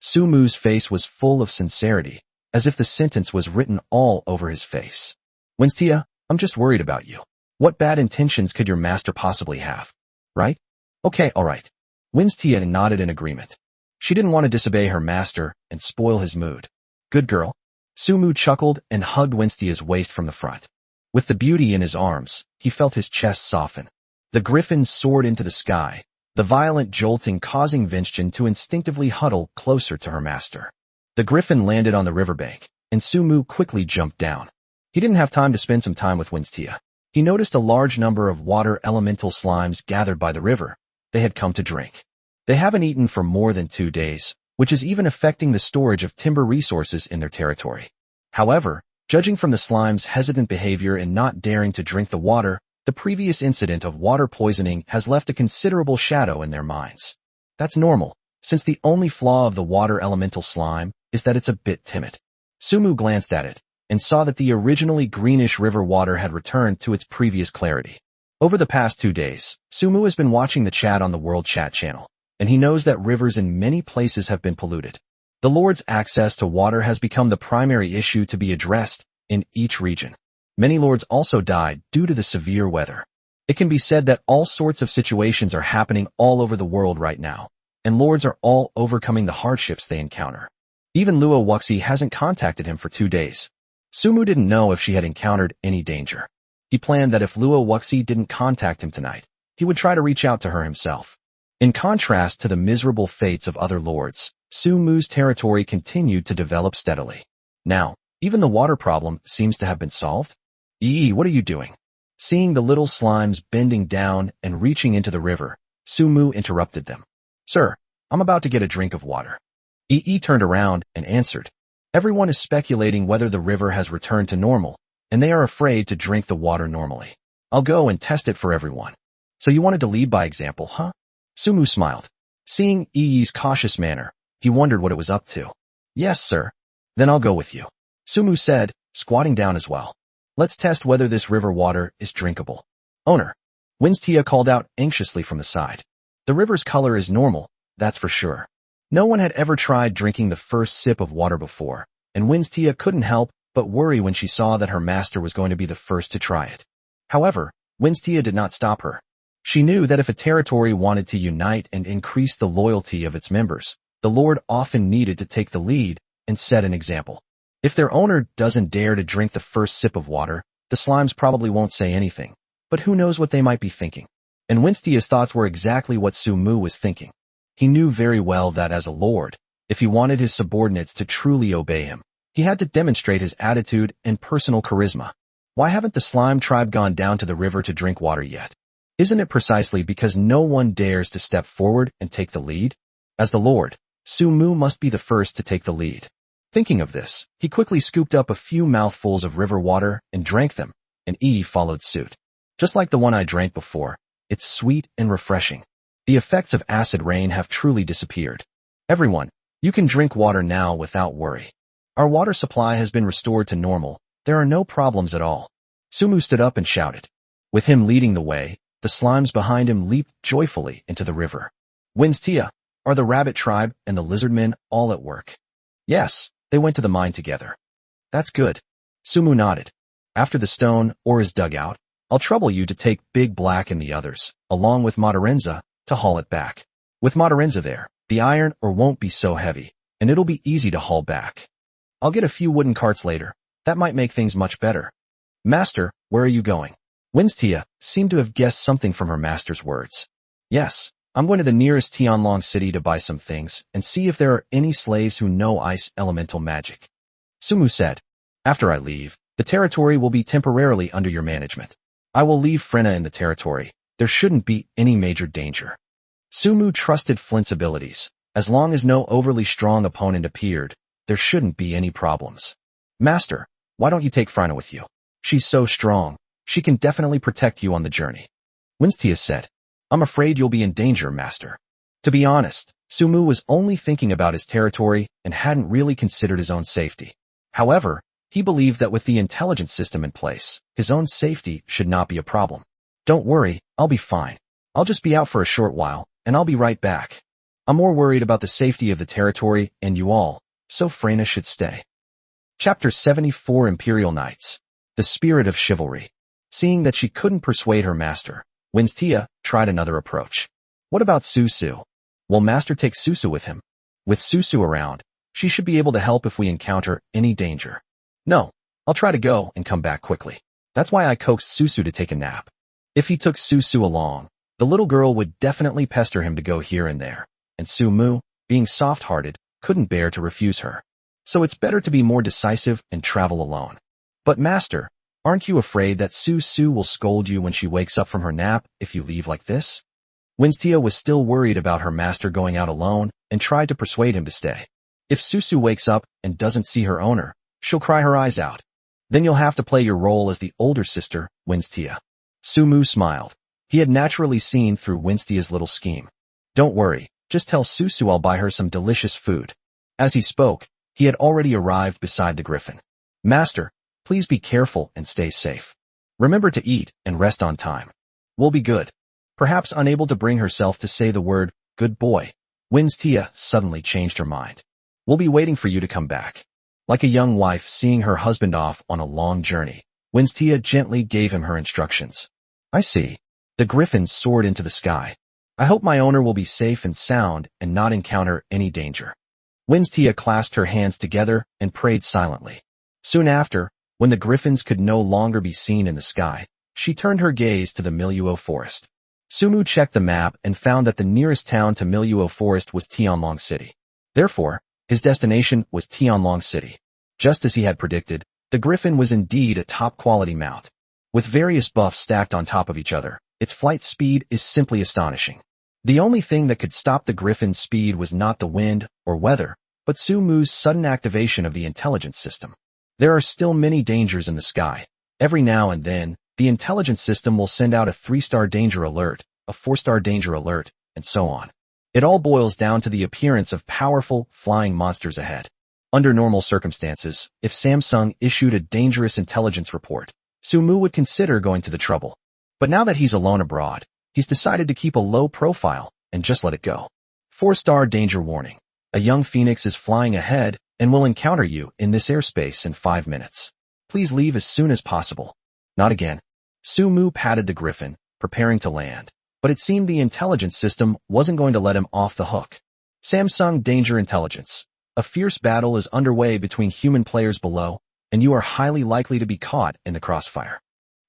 Speaker 1: Sumu's face was full of sincerity, as if the sentence was written all over his face. Winstia, I'm just worried about you. What bad intentions could your master possibly have? Right? Okay, alright. Winstia nodded in agreement. She didn't want to disobey her master and spoil his mood. Good girl. Sumu chuckled and hugged Winstia's waist from the front. With the beauty in his arms, he felt his chest soften. The griffin soared into the sky, the violent jolting causing Winstia to instinctively huddle closer to her master. The griffin landed on the riverbank, and Sumu quickly jumped down. He didn't have time to spend some time with Winstia. He noticed a large number of water elemental slimes gathered by the river. They had come to drink. They haven't eaten for more than 2 days, which is even affecting the storage of timber resources in their territory. However, judging from the slime's hesitant behavior and not daring to drink the water, The previous incident of water poisoning has left a considerable shadow in their minds. That's normal, since the only flaw of the water elemental slime is that it's a bit timid. Sumu glanced at it and saw that the originally greenish river water had returned to its previous clarity. Over the past 2 days, Sumu has been watching the chat on the World Chat channel, and he knows that rivers in many places have been polluted. The Lord's access to water has become the primary issue to be addressed in each region. Many lords also died due to the severe weather. It can be said that all sorts of situations are happening all over the world right now, and lords are all overcoming the hardships they encounter. Even Luo Wuxi hasn't contacted him for 2 days. Sumu didn't know if she had encountered any danger. He planned that if Luo Wuxi didn't contact him tonight, he would try to reach out to her himself. In contrast to the miserable fates of other lords, Sumu's territory continued to develop steadily. Now, even the water problem seems to have been solved. What are you doing? Seeing the little slimes bending down and reaching into the river, Sumu interrupted them. Sir, I'm about to get a drink of water. Turned around and answered. Everyone is speculating whether the river has returned to normal, and they are afraid to drink the water normally. I'll go and test it for everyone. So you wanted to lead by example, huh? Sumu smiled. Seeing Yi's cautious manner, he wondered what it was up to. Yes, sir. Then I'll go with you. Sumu said, squatting down as well. Let's test whether this river water is drinkable. Owner. Winstia called out anxiously from the side. The river's color is normal, that's for sure. No one had ever tried drinking the first sip of water before, and Winstia couldn't help but worry when she saw that her master was going to be the first to try it. However, Winstia did not stop her. She knew that if a territory wanted to unite and increase the loyalty of its members, the Lord often needed to take the lead and set an example. If their owner doesn't dare to drink the first sip of water, the slimes probably won't say anything, but who knows what they might be thinking. And Winstia's thoughts were exactly what Sumu was thinking. He knew very well that as a lord, if he wanted his subordinates to truly obey him, he had to demonstrate his attitude and personal charisma. Why haven't the slime tribe gone down to the river to drink water yet? Isn't it precisely because no one dares to step forward and take the lead? As the lord, Sumu must be the first to take the lead. Thinking of this, he quickly scooped up a few mouthfuls of river water and drank them, and followed suit. Just like the one I drank before, it's sweet and refreshing. The effects of acid rain have truly disappeared. Everyone, you can drink water now without worry. Our water supply has been restored to normal. There are no problems at all. Sumu stood up and shouted. With him leading the way, the slimes behind him leaped joyfully into the river. Winstia, are the rabbit tribe and the lizard men all at work? Yes. They went to the mine together. That's good. Sumu nodded. After the stone ore is dug out, I'll trouble you to take Big Black and the others, along with Matarenza, to haul it back. With Matarenza there, the iron ore won't be so heavy, and it'll be easy to haul back. I'll get a few wooden carts later. That might make things much better. Master, where are you going? Winstia seemed to have guessed something from her master's words. Yes. I'm going to the nearest Tianlong city to buy some things and see if there are any slaves who know ice elemental magic. Sumu said, after I leave, the territory will be temporarily under your management. I will leave Frenna in the territory. There shouldn't be any major danger. Sumu trusted Flint's abilities. As long as no overly strong opponent appeared, there shouldn't be any problems. Master, why don't you take Frenna with you? She's so strong. She can definitely protect you on the journey. Winstia said, I'm afraid you'll be in danger, Master. To be honest, Sumu was only thinking about his territory and hadn't really considered his own safety. However, he believed that with the intelligence system in place, his own safety should not be a problem. Don't worry, I'll be fine. I'll just be out for a short while, and I'll be right back. I'm more worried about the safety of the territory and you all, so Freyna should stay. Chapter 74 Imperial Knights. The Spirit of Chivalry. Seeing that she couldn't persuade her master, Winstia tried another approach. What about Susu? Will Master take Susu with him? With Susu around, she should be able to help if we encounter any danger. No, I'll try to go and come back quickly. That's why I coaxed Susu to take a nap. If he took Susu along, the little girl would definitely pester him to go here and there, and Sumu, being soft-hearted, couldn't bear to refuse her. So it's better to be more decisive and travel alone. But Master, aren't you afraid that Susu will scold you when she wakes up from her nap if you leave like this? Winstia was still worried about her master going out alone and tried to persuade him to stay. If Susu wakes up and doesn't see her owner, she'll cry her eyes out. Then you'll have to play your role as the older sister, Winstia. Sumu smiled. He had naturally seen through Winstia's little scheme. Don't worry, just tell Susu I'll buy her some delicious food. As he spoke, he had already arrived beside the griffin. Master, please be careful and stay safe. Remember to eat and rest on time. We'll be good. Perhaps unable to bring herself to say the word, good boy, Winstia suddenly changed her mind. We'll be waiting for you to come back. Like a young wife seeing her husband off on a long journey, Winstia gently gave him her instructions. I see. The griffin soared into the sky. I hope my owner will be safe and sound and not encounter any danger. Winstia clasped her hands together and prayed silently. Soon after, when the griffins could no longer be seen in the sky, she turned her gaze to the Miluo forest. Sumu checked the map and found that the nearest town to Miluo forest was Tianlong City. Therefore, his destination was Tianlong City. Just as he had predicted, the griffin was indeed a top-quality mount. With various buffs stacked on top of each other, its flight speed is simply astonishing. The only thing that could stop the griffin's speed was not the wind or weather, but Sumu's sudden activation of the intelligence system. There are still many dangers in the sky. Every now and then, the intelligence system will send out a 3-star danger alert, a 4-star danger alert, and so on. It all boils down to the appearance of powerful, flying monsters ahead. Under normal circumstances, if Samsung issued a dangerous intelligence report, Sumu would consider going to the trouble. But now that he's alone abroad, he's decided to keep a low profile and just let it go. 4-star danger warning. A young phoenix is flying ahead and will encounter you in this airspace in 5 minutes. Please leave as soon as possible. Not again. Sumu patted the griffin, preparing to land, but it seemed the intelligence system wasn't going to let him off the hook. Samsung Danger Intelligence. A fierce battle is underway between human players below, and you are highly likely to be caught in the crossfire.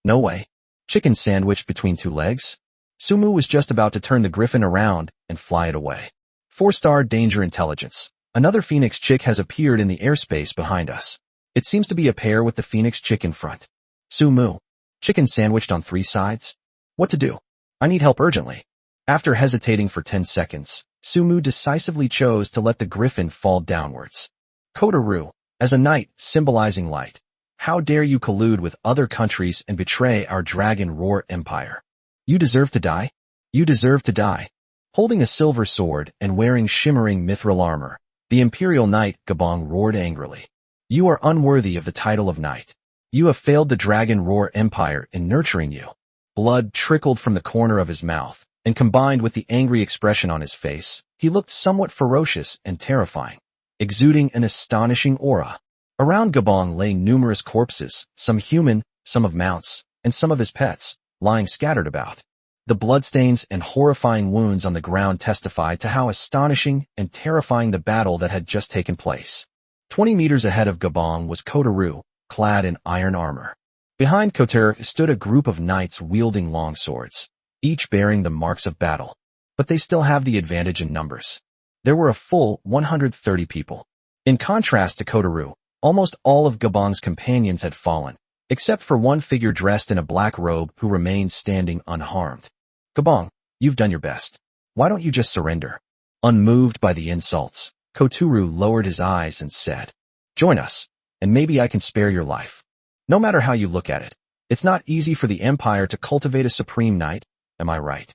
Speaker 1: No way. Chicken sandwiched between 2 legs? Sumu was just about to turn the griffin around and fly it away. 4-star Danger Intelligence. Another phoenix chick has appeared in the airspace behind us. It seems to be a pair with the phoenix chick in front. Sumu. Chicken sandwiched on 3 sides? What to do? I need help urgently. After hesitating for 10 seconds, Sumu decisively chose to let the griffin fall downwards. Kotaru, as a knight symbolizing light. How dare you collude with other countries and betray our Dragon Roar Empire? You deserve to die? You deserve to die. Holding a silver sword and wearing shimmering mithril armor, the Imperial Knight Gabong roared angrily. You are unworthy of the title of knight. You have failed the Dragon Roar Empire in nurturing you. Blood trickled from the corner of his mouth, and combined with the angry expression on his face, he looked somewhat ferocious and terrifying, exuding an astonishing aura. Around Gabong lay numerous corpses, some human, some of mounts, and some of his pets, lying scattered about. The bloodstains and horrifying wounds on the ground testified to how astonishing and terrifying the battle that had just taken place. 20 meters ahead of Gabong was Kotaru, clad in iron armor. Behind Kotaru stood a group of knights wielding long swords, each bearing the marks of battle. But they still have the advantage in numbers. There were a full 130 people. In contrast to Kotaru, almost all of Gabong's companions had fallen, except for one figure dressed in a black robe who remained standing unharmed. Gabong, you've done your best. Why don't you just surrender? Unmoved by the insults, Kotaru lowered his eyes and said, Join us, and maybe I can spare your life. No matter how you look at it, it's not easy for the Empire to cultivate a supreme knight, am I right?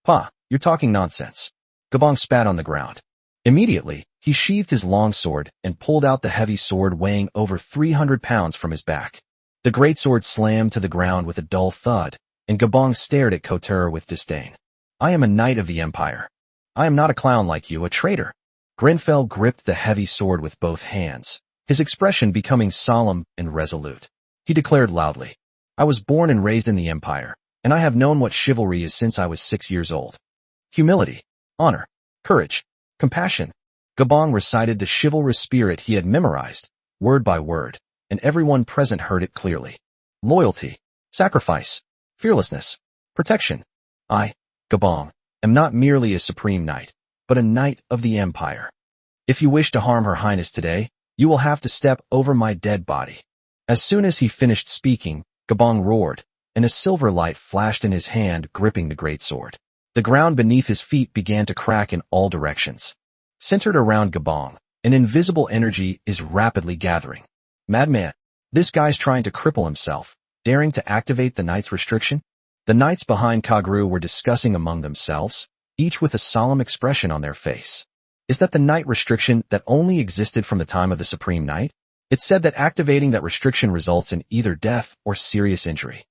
Speaker 1: Pa, you're talking nonsense. Gabong spat on the ground. Immediately, he sheathed his long sword and pulled out the heavy sword weighing over 300 pounds from his back. The great sword slammed to the ground with a dull thud, and Gabong stared at Kotaru with disdain. I am a knight of the Empire. I am not a clown like you, a traitor. Grenfell gripped the heavy sword with both hands, his expression becoming solemn and resolute. He declared loudly, I was born and raised in the Empire, and I have known what chivalry is since I was 6 years old. Humility, honor, courage, compassion. Gabong recited the chivalrous spirit he had memorized, word by word, and everyone present heard it clearly. Loyalty, sacrifice, fearlessness, protection. I, Gabong, am not merely a supreme knight, but a knight of the Empire. If you wish to harm Her Highness today, you will have to step over my dead body. As soon as he finished speaking, Gabong roared, and a silver light flashed in his hand gripping the great sword. The ground beneath his feet began to crack in all directions. Centered around Gabong, an invisible energy is rapidly gathering. Madman, this guy's trying to cripple himself, daring to activate the knight's restriction? The knights behind Kaguru were discussing among themselves, each with a solemn expression on their face. Is that the knight restriction that only existed from the time of the Supreme Knight? It said that activating that restriction results in either death or serious injury.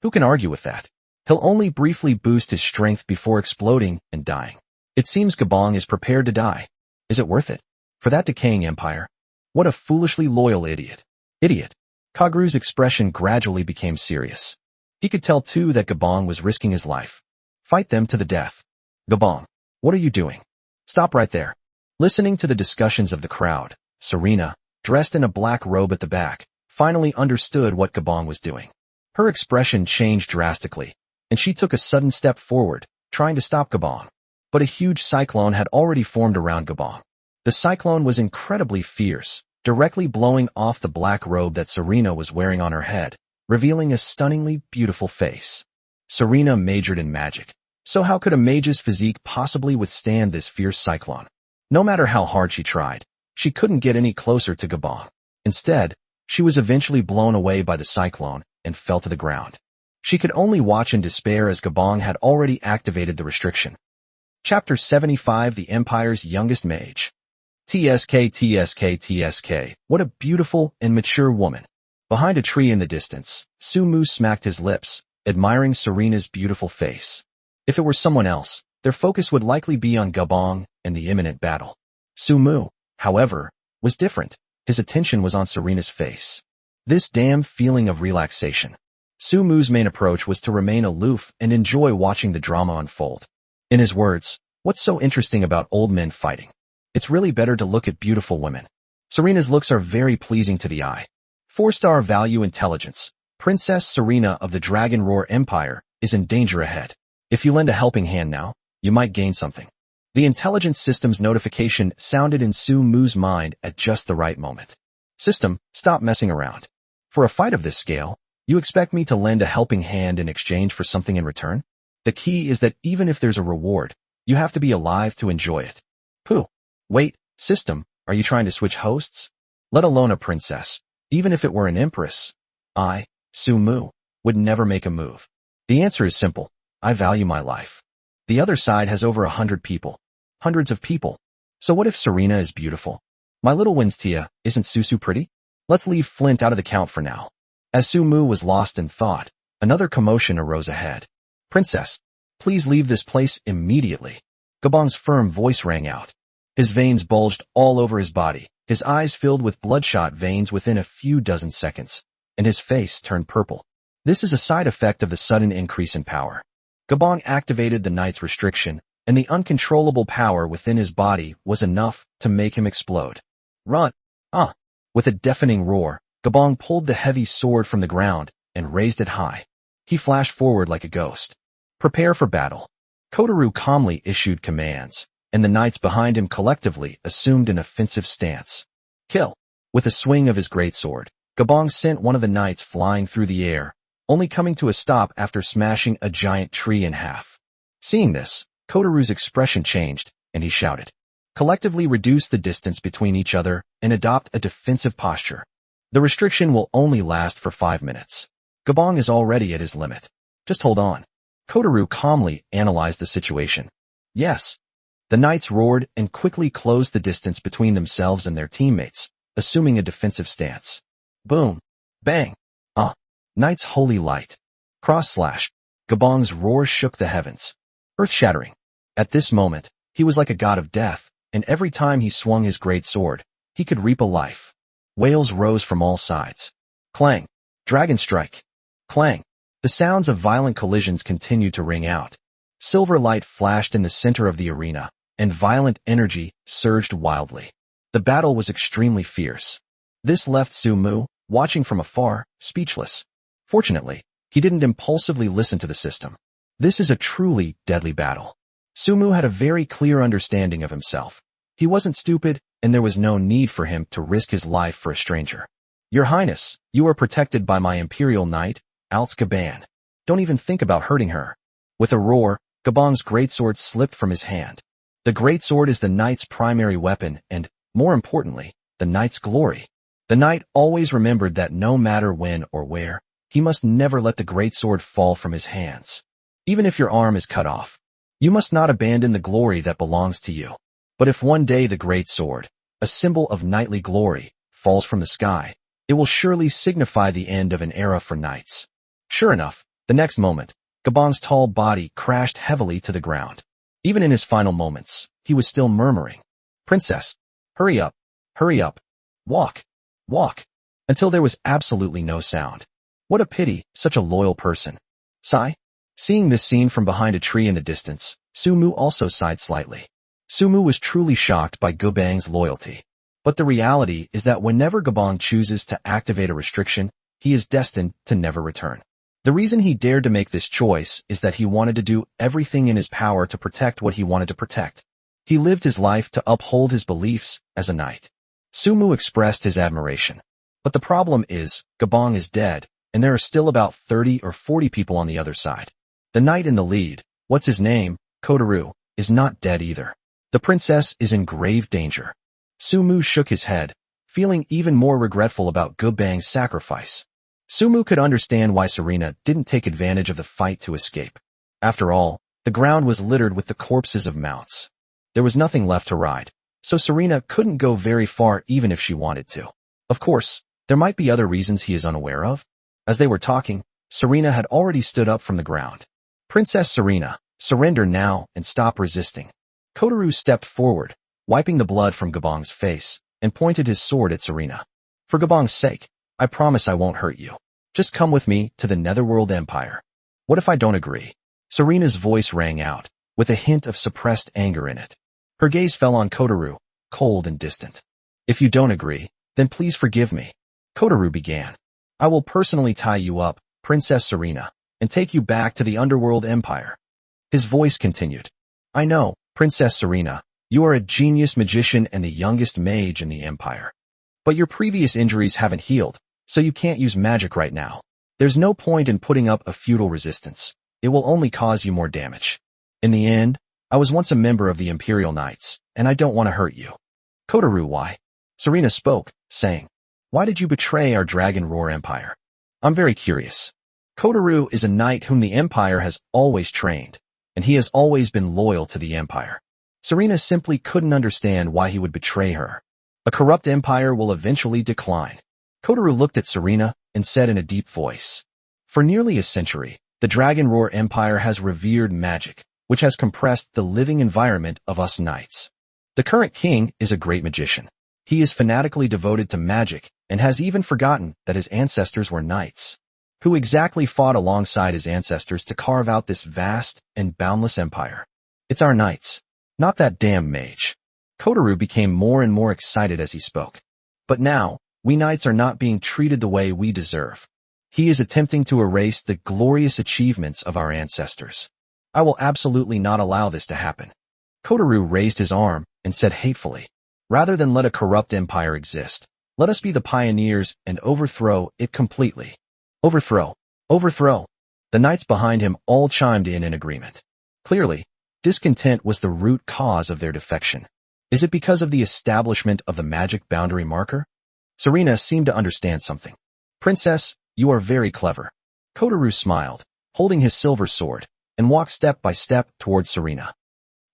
Speaker 1: Who can argue with that? He'll only briefly boost his strength before exploding and dying. It seems Gabong is prepared to die. Is it worth it? For that decaying empire? What a foolishly loyal idiot. Idiot. Kaguru's expression gradually became serious. He could tell too that Gabong was risking his life. Fight them to the death. Gabong, what are you doing? Stop right there. Listening to the discussions of the crowd, Serena, dressed in a black robe at the back, finally understood what Gabong was doing. Her expression changed drastically, and she took a sudden step forward, trying to stop Gabong. But a huge cyclone had already formed around Gabong. The cyclone was incredibly fierce, directly blowing off the black robe that Serena was wearing on her head, revealing a stunningly beautiful face. Serena majored in magic, so how could a mage's physique possibly withstand this fierce cyclone? No matter how hard she tried, she couldn't get any closer to Gabong. Instead, she was eventually blown away by the cyclone and fell to the ground. She could only watch in despair as Gabong had already activated the restriction. Chapter 75 The Empire's Youngest Mage. TSK. What a beautiful and mature woman. Behind a tree in the distance, Sumu smacked his lips, admiring Serena's beautiful face. If it were someone else, their focus would likely be on Gabong and the imminent battle. Sumu, however, was different. His attention was on Serena's face. This damn feeling of relaxation. Sumu's main approach was to remain aloof and enjoy watching the drama unfold. In his words, what's so interesting about old men fighting? It's really better to look at beautiful women. Serena's looks are very pleasing to the eye. 4-star value intelligence. Princess Serena of the Dragon Roar Empire is in danger ahead. If you lend a helping hand now, you might gain something. The intelligence system's notification sounded in Sumu's mind at just the right moment. System, stop messing around. For a fight of this scale, you expect me to lend a helping hand in exchange for something in return? The key is that even if there's a reward, you have to be alive to enjoy it. Pooh. Wait, system, are you trying to switch hosts? Let alone a princess. Even if it were an empress, I, Sumu, would never make a move. The answer is simple. I value my life. The other side has over 100 people. Hundreds of people. So what if Serena is beautiful? My little Winstia, isn't Susu pretty? Let's leave Flint out of the count for now. As Sumu was lost in thought, another commotion arose ahead. Princess, please leave this place immediately. Gabong's firm voice rang out. His veins bulged all over his body, his eyes filled with bloodshot veins within a few dozen seconds, and his face turned purple. This is a side effect of the sudden increase in power. Gabong activated the knight's restriction, and the uncontrollable power within his body was enough to make him explode. Run! Ah! With a deafening roar, Gabong pulled the heavy sword from the ground and raised it high. He flashed forward like a ghost. Prepare for battle. Kotaru calmly issued commands, and the knights behind him collectively assumed an offensive stance. Kill! With a swing of his greatsword, Gabong sent one of the knights flying through the air, only coming to a stop after smashing a giant tree in half. Seeing this, Kotaru's expression changed, and he shouted. Collectively reduce the distance between each other and adopt a defensive posture. The restriction will only last for 5 minutes. Gabong is already at his limit. Just hold on. Kotaru calmly analyzed the situation. Yes. The knights roared and quickly closed the distance between themselves and their teammates, assuming a defensive stance. Boom. Bang. Ah. Knight's holy light. Cross/. Gabong's roar shook the heavens. Earth-shattering. At this moment, he was like a god of death, and every time he swung his great sword, he could reap a life. Wails rose from all sides. Clang. Dragon strike. Clang. The sounds of violent collisions continued to ring out. Silver light flashed in the center of the arena, and violent energy surged wildly. The battle was extremely fierce. This left Sumu, watching from afar, speechless. Fortunately, he didn't impulsively listen to the system. This is a truly deadly battle. Sumu had a very clear understanding of himself. He wasn't stupid, and there was no need for him to risk his life for a stranger. Your Highness, you are protected by my Imperial Knight, Alts Gaban. Don't even think about hurting her. With a roar, Gabong's greatsword slipped from his hand. The greatsword is the knight's primary weapon and, more importantly, the knight's glory. The knight always remembered that no matter when or where, He must never let the great sword fall from his hands. Even if your arm is cut off, you must not abandon the glory that belongs to you. But if one day the great sword, a symbol of knightly glory, falls from the sky, it will surely signify the end of an era for knights. Sure enough, the next moment, Gabong's tall body crashed heavily to the ground. Even in his final moments, he was still murmuring, "Princess, hurry up, walk, walk," until there was absolutely no sound. What a pity, such a loyal person. Sigh. Seeing this scene from behind a tree in the distance, Sumu also sighed slightly. Sumu was truly shocked by Gabong's loyalty. But the reality is that whenever Gabong chooses to activate a restriction, he is destined to never return. The reason he dared to make this choice is that he wanted to do everything in his power to protect what he wanted to protect. He lived his life to uphold his beliefs as a knight. Sumu expressed his admiration. But the problem is, Gabong is dead, and there are still about 30 or 40 people on the other side. The knight in the lead, what's his name, Kotaru, is not dead either. The princess is in grave danger. Sumu shook his head, feeling even more regretful about Gabong's sacrifice. Sumu could understand why Serena didn't take advantage of the fight to escape. After all, the ground was littered with the corpses of mounts. There was nothing left to ride, so Serena couldn't go very far even if she wanted to. Of course, there might be other reasons he is unaware of. As they were talking, Serena had already stood up from the ground. "Princess Serena, surrender now and stop resisting." Kotaru stepped forward, wiping the blood from Gabong's face, and pointed his sword at Serena. "For Gabong's sake, I promise I won't hurt you. Just come with me to the Netherworld Empire." "What if I don't agree?" Serena's voice rang out, with a hint of suppressed anger in it. Her gaze fell on Kotaru, cold and distant. "If you don't agree, then please forgive me." Kotaru began. "I will personally tie you up, Princess Serena, and take you back to the Underworld Empire." His voice continued. "I know, Princess Serena, you are a genius magician and the youngest mage in the Empire. But your previous injuries haven't healed, so you can't use magic right now. There's no point in putting up a futile resistance. It will only cause you more damage. In the end, I was once a member of the Imperial Knights, and I don't want to hurt you." "Kotaru, why?" Serena spoke, saying, "Why did you betray our Dragon Roar Empire? I'm very curious." Kotaru is a knight whom the Empire has always trained, and he has always been loyal to the Empire. Serena simply couldn't understand why he would betray her. A corrupt empire will eventually decline. Kotaru looked at Serena and said in a deep voice, "For nearly a century, the Dragon Roar Empire has revered magic, which has compressed the living environment of us knights. The current king is a great magician. He is fanatically devoted to magic and has even forgotten that his ancestors were knights, who exactly fought alongside his ancestors to carve out this vast and boundless empire. It's our knights, not that damn mage." Kotaru became more and more excited as he spoke. "But now, we knights are not being treated the way we deserve. He is attempting to erase the glorious achievements of our ancestors. I will absolutely not allow this to happen." Kotaru raised his arm and said hatefully, "Rather than let a corrupt empire exist, let us be the pioneers and overthrow it completely." "Overthrow! Overthrow!" The knights behind him all chimed in agreement. Clearly, discontent was the root cause of their defection. Is it because of the establishment of the magic boundary marker? Serena seemed to understand something. "Princess, you are very clever." Kotaru smiled, holding his silver sword, and walked step by step towards Serena.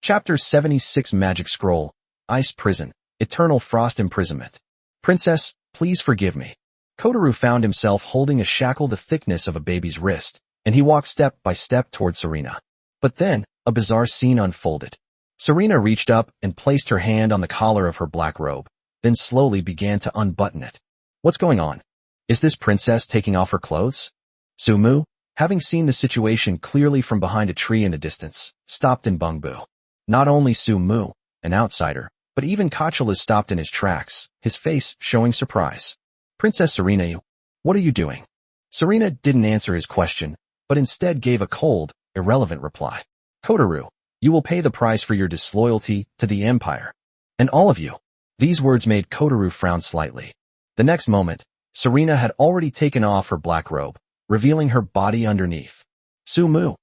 Speaker 1: Chapter 76 Magic Scroll, Ice Prison, Eternal Frost Imprisonment. "Princess, please forgive me." Kotaru found himself holding a shackle the thickness of a baby's wrist, and he walked step by step towards Serena. But then, a bizarre scene unfolded. Serena reached up and placed her hand on the collar of her black robe, then slowly began to unbutton it. "What's going on? Is this princess taking off her clothes?" Sumu, having seen the situation clearly from behind a tree in the distance, stopped in Bungbu. Not only Sumu, an outsider, but even Kachula stopped in his tracks, his face showing surprise. "Princess Serena, what are you doing?" Serena didn't answer his question, but instead gave a cold, irrelevant reply. "Kotaru, you will pay the price for your disloyalty to the Empire. And all of you." These words made Kotaru frown slightly. The next moment, Serena had already taken off her black robe, revealing her body underneath. Sumu.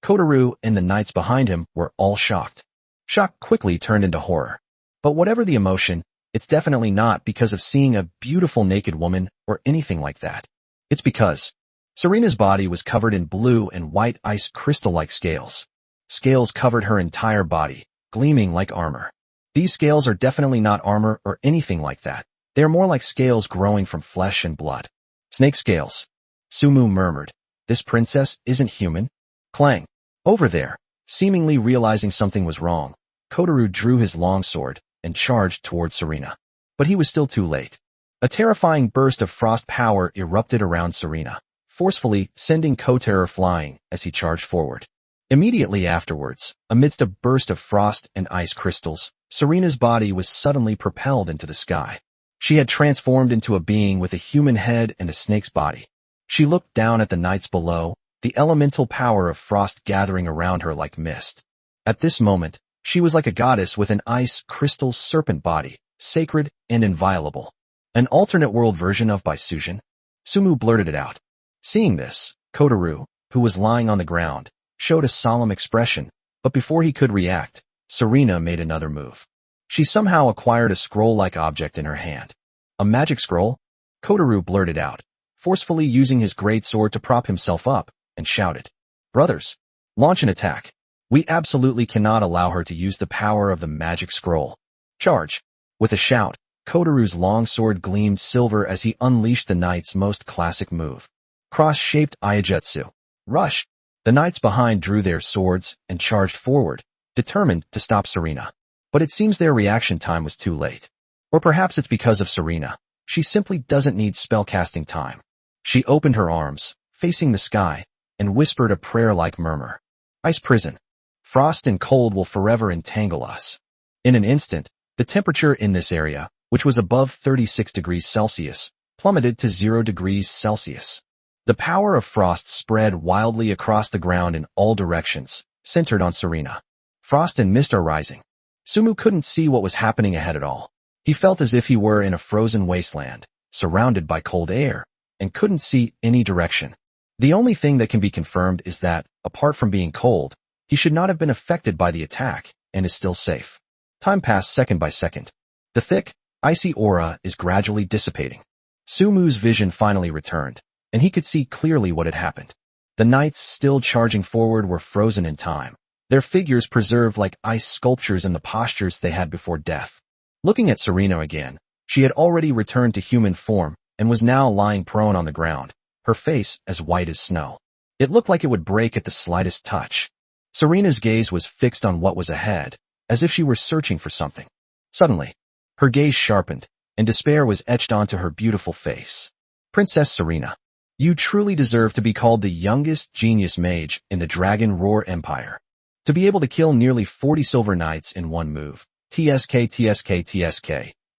Speaker 1: Kotaru and the knights behind him were all shocked. Shock quickly turned into horror. But whatever the emotion, it's definitely not because of seeing a beautiful naked woman or anything like that. It's because Serena's body was covered in blue and white ice crystal-like scales. Scales covered her entire body, gleaming like armor. These scales are definitely not armor or anything like that. They are more like scales growing from flesh and blood. Snake scales. Sumu murmured. This princess isn't human. Clang. Over there. Seemingly realizing something was wrong, Kotaru drew his longsword and charged towards Serena. But he was still too late. A terrifying burst of frost power erupted around Serena, forcefully sending Kotaru flying as he charged forward. Immediately afterwards, amidst a burst of frost and ice crystals, Serena's body was suddenly propelled into the sky. She had transformed into a being with a human head and a snake's body. She looked down at the knights below, the elemental power of frost gathering around her like mist. At this moment, she was like a goddess with an ice crystal serpent body, sacred and inviolable. An alternate world version of Baisujin? Sumu blurted it out. Seeing this, Kotaru, who was lying on the ground, showed a solemn expression, but before he could react, Serena made another move. She somehow acquired a scroll-like object in her hand. A magic scroll? Kotaru blurted out, forcefully using his great sword to prop himself up, and shouted, Brothers, launch an attack. We absolutely cannot allow her to use the power of the magic scroll. Charge. With a shout, Kotaru's long sword gleamed silver as he unleashed the knight's most classic move. Cross-shaped Iajutsu. Rush. The knights behind drew their swords and charged forward, determined to stop Serena. But it seems their reaction time was too late. Or perhaps it's because of Serena. She simply doesn't need spellcasting time. She opened her arms, facing the sky, and whispered a prayer-like murmur. Ice prison. Frost and cold will forever entangle us. In an instant, the temperature in this area, which was above 36 degrees Celsius, plummeted to 0 degrees Celsius. The power of frost spread wildly across the ground in all directions, centered on Serena. Frost and mist are rising. Sumu couldn't see what was happening ahead at all. He felt as if he were in a frozen wasteland, surrounded by cold air, and couldn't see any direction. The only thing that can be confirmed is that, apart from being cold, he should not have been affected by the attack, and is still safe. Time passed second by second. The thick, icy aura is gradually dissipating. Sumu's vision finally returned, and he could see clearly what had happened. The knights still charging forward were frozen in time, their figures preserved like ice sculptures in the postures they had before death. Looking at Serena again, she had already returned to human form and was now lying prone on the ground, her face as white as snow. It looked like it would break at the slightest touch. Serena's gaze was fixed on what was ahead, as if she were searching for something. Suddenly, her gaze sharpened, and despair was etched onto her beautiful face. Princess Serena, you truly deserve to be called the youngest genius mage in the Dragon Roar Empire. To be able to kill nearly 40 silver knights in one move, TSK,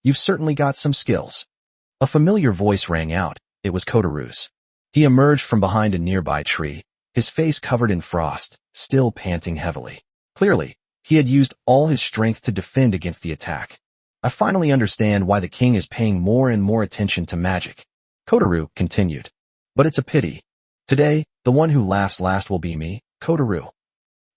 Speaker 1: you've certainly got some skills. A familiar voice rang out. It was Kotaru's. He emerged from behind a nearby tree, his face covered in frost, still panting heavily. Clearly, he had used all his strength to defend against the attack. I finally understand why the king is paying more and more attention to magic. Kotaru continued. But it's a pity. Today, the one who laughs last will be me, Kotaru.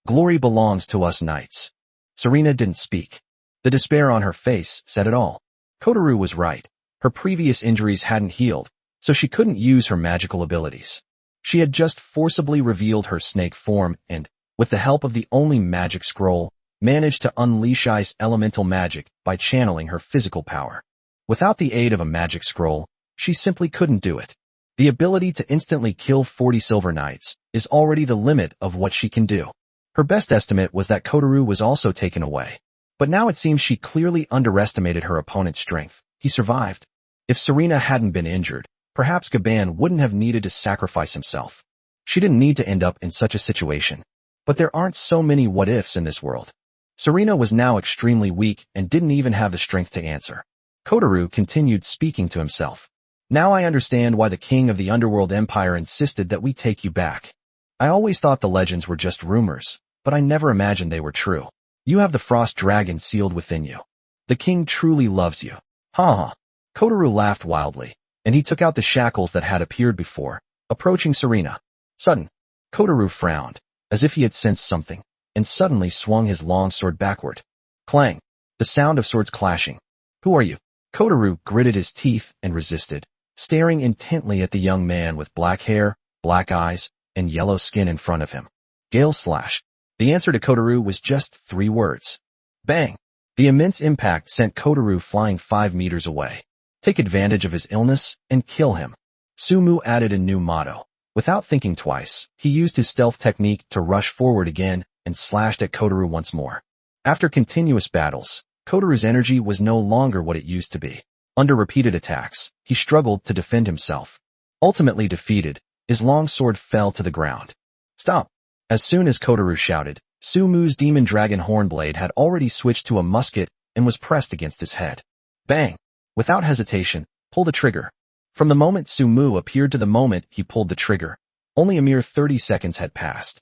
Speaker 1: Glory belongs to us knights. Serena didn't speak. The despair on her face said it all. Kotaru was right. Her previous injuries hadn't healed, so she couldn't use her magical abilities. She had just forcibly revealed her snake form and, with the help of the only magic scroll, managed to unleash ice elemental magic by channeling her physical power. Without the aid of a magic scroll, she simply couldn't do it. The ability to instantly kill 40 silver knights is already the limit of what she can do. Her best estimate was that Kotaru was also taken away. But now it seems she clearly underestimated her opponent's strength. He survived. If Serena hadn't been injured, perhaps Gaban wouldn't have needed to sacrifice himself. She didn't need to end up in such a situation. But there aren't so many what-ifs in this world. Serena was now extremely weak and didn't even have the strength to answer. Kotaru continued speaking to himself. Now I understand why the king of the underworld empire insisted that we take you back. I always thought the legends were just rumors, but I never imagined they were true. You have the frost dragon sealed within you. The king truly loves you. Ha ha. Kotaru laughed wildly, and he took out the shackles that had appeared before, approaching Serena. Sudden. Kotaru frowned, as if he had sensed something, and suddenly swung his long sword backward. Clang. The sound of swords clashing. Who are you? Kotaru gritted his teeth and resisted, staring intently at the young man with black hair, black eyes, and yellow skin in front of him. Gale slash. The answer to Kotaru was just 3 words. Bang! The immense impact sent Kotaru flying 5 meters away. Take advantage of his illness and kill him. Sumu added a new motto. Without thinking twice, he used his stealth technique to rush forward again and slashed at Kotaru once more. After continuous battles, Kotaru's energy was no longer what it used to be. Under repeated attacks, he struggled to defend himself. Ultimately defeated, his long sword fell to the ground. Stop! As soon as Kotaru shouted, Sumu's demon dragon hornblade had already switched to a musket and was pressed against his head. Bang! Without hesitation, pull the trigger. From the moment Sumu appeared to the moment he pulled the trigger, only a mere 30 seconds had passed.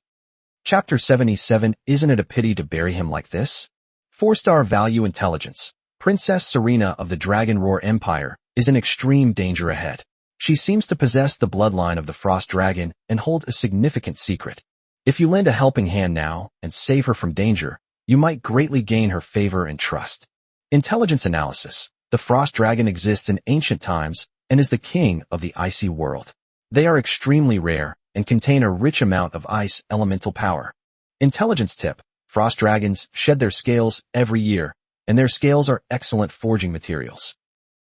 Speaker 1: Chapter 77. Isn't it a pity to bury him like this? 4-star value intelligence. Princess Serena of the Dragon Roar Empire is in extreme danger ahead. She seems to possess the bloodline of the Frost Dragon and holds a significant secret. If you lend a helping hand now and save her from danger, you might greatly gain her favor and trust. Intelligence analysis. The Frost Dragon exists in ancient times and is the king of the icy world. They are extremely rare and contain a rich amount of ice elemental power. Intelligence tip. Frost dragons shed their scales every year, and their scales are excellent forging materials.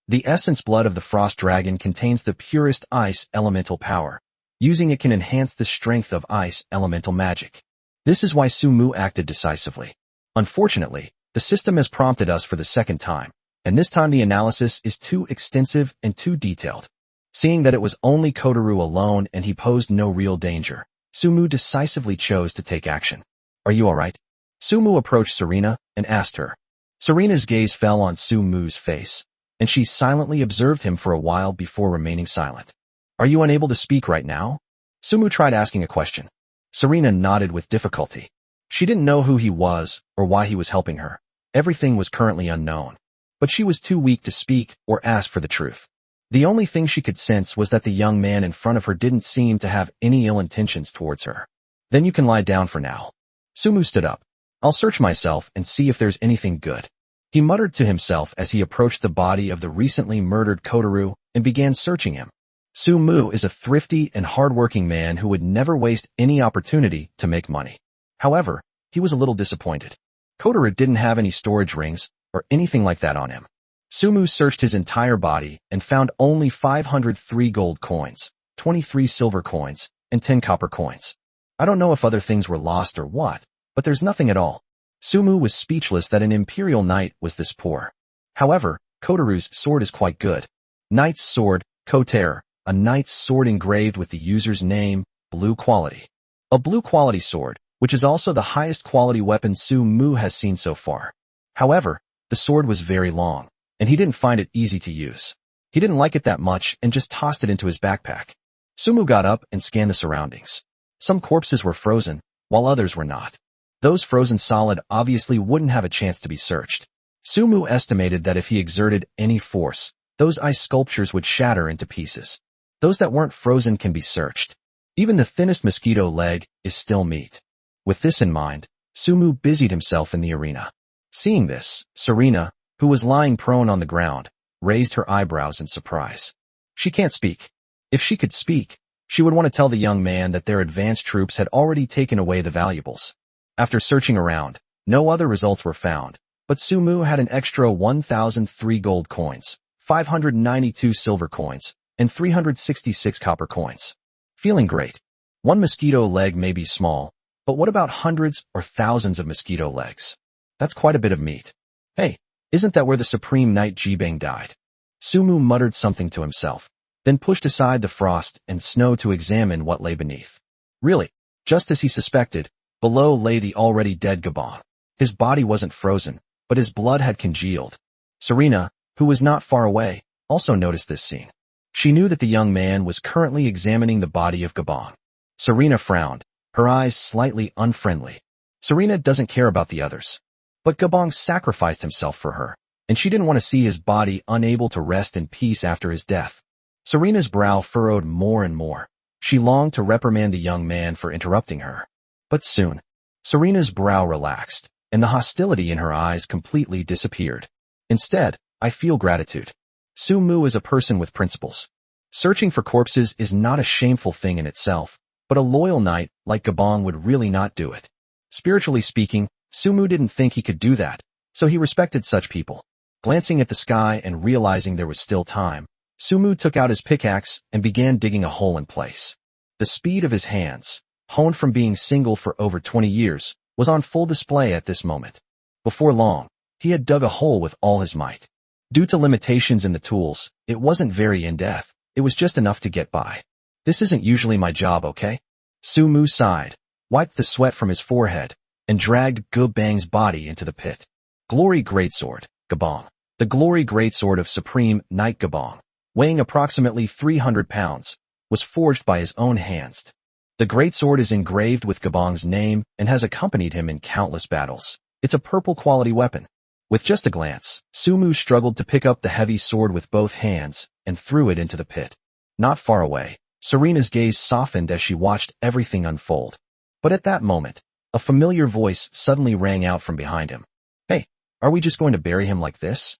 Speaker 1: The essence blood of the Frost Dragon contains the purest ice elemental power. Using it can enhance the strength of ice elemental magic. This is why Sumu acted decisively. Unfortunately, the system has prompted us for the second time, and this time the analysis is too extensive and too detailed. Seeing that it was only Kotaru alone and he posed no real danger, Sumu decisively chose to take action. Are you alright? Sumu approached Serena and asked her. Serena's gaze fell on Sumu's face, and she silently observed him for a while before remaining silent. Are you unable to speak right now? Sumu tried asking a question. Serena nodded with difficulty. She didn't know who he was or why he was helping her. Everything was currently unknown. But she was too weak to speak or ask for the truth. The only thing she could sense was that the young man in front of her didn't seem to have any ill intentions towards her. Then you can lie down for now. Sumu stood up. I'll search myself and see if there's anything good. He muttered to himself as he approached the body of the recently murdered Kotaru and began searching him. Sumu is a thrifty and hardworking man who would never waste any opportunity to make money. However, he was a little disappointed. Kotaru didn't have any storage rings or anything like that on him. Sumu searched his entire body and found only 503 gold coins, 23 silver coins, and 10 copper coins. I don't know if other things were lost or what, but there's nothing at all. Sumu was speechless that an imperial knight was this poor. However, Kotaru's sword is quite good. Knight's sword, Koter, a knight's sword engraved with the user's name, blue quality. A blue quality sword, which is also the highest quality weapon Sumu has seen so far. However, the sword was very long, and he didn't find it easy to use. He didn't like it that much and just tossed it into his backpack. Sumu got up and scanned the surroundings. Some corpses were frozen, while others were not. Those frozen solid obviously wouldn't have a chance to be searched. Sumu estimated that if he exerted any force, those ice sculptures would shatter into pieces. Those that weren't frozen can be searched. Even the thinnest mosquito leg is still meat. With this in mind, Sumu busied himself in the arena. Seeing this, Serena, who was lying prone on the ground, raised her eyebrows in surprise. She can't speak. If she could speak, she would want to tell the young man that their advanced troops had already taken away the valuables. After searching around, no other results were found, but Sumu had an extra 1,003 gold coins, 592 silver coins, and 366 copper coins. Feeling great. One mosquito leg may be small, but what about hundreds or thousands of mosquito legs? That's quite a bit of meat. Hey, isn't that where the Supreme Knight Jibang died? Sumu muttered something to himself, then pushed aside the frost and snow to examine what lay beneath. Really, just as he suspected, below lay the already dead Gabon. His body wasn't frozen, but his blood had congealed. Serena, who was not far away, also noticed this scene. She knew that the young man was currently examining the body of Gabon. Serena frowned, her eyes slightly unfriendly. Serena doesn't care about the others. But Gabon sacrificed himself for her, and she didn't want to see his body unable to rest in peace after his death. Serena's brow furrowed more and more. She longed to reprimand the young man for interrupting her. But soon, Serena's brow relaxed, and the hostility in her eyes completely disappeared. Instead, I feel gratitude. Sumu is a person with principles. Searching for corpses is not a shameful thing in itself, but a loyal knight like Gabong would really not do it. Spiritually speaking, Sumu didn't think he could do that, so he respected such people. Glancing at the sky and realizing there was still time, Sumu took out his pickaxe and began digging a hole in place. The speed of his hands, honed from being single for over 20 years, was on full display at this moment. Before long, he had dug a hole with all his might. Due to limitations in the tools, it wasn't very in-depth, it was just enough to get by. This isn't usually my job, okay? Sumu sighed, wiped the sweat from his forehead, and dragged Gubang's body into the pit. Glory Greatsword, Gabong. The Glory Greatsword of Supreme Knight Gabong, weighing approximately 300 pounds, was forged by his own hands. The greatsword is engraved with Gabong's name and has accompanied him in countless battles. It's a purple quality weapon. With just a glance, Sumu struggled to pick up the heavy sword with both hands and threw it into the pit. Not far away, Serena's gaze softened as she watched everything unfold. But at that moment, a familiar voice suddenly rang out from behind him. Hey, are we just going to bury him like this?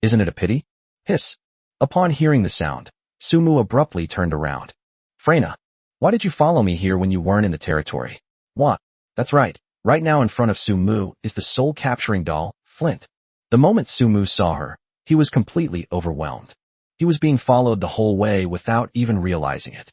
Speaker 1: Isn't it a pity? Hiss. Upon hearing the sound, Sumu abruptly turned around. Freyna, why did you follow me here when you weren't in the territory? What? That's right. Right now in front of Sumu is the soul-capturing doll, Flint. The moment Sumu saw her, he was completely overwhelmed. He was being followed the whole way without even realizing it.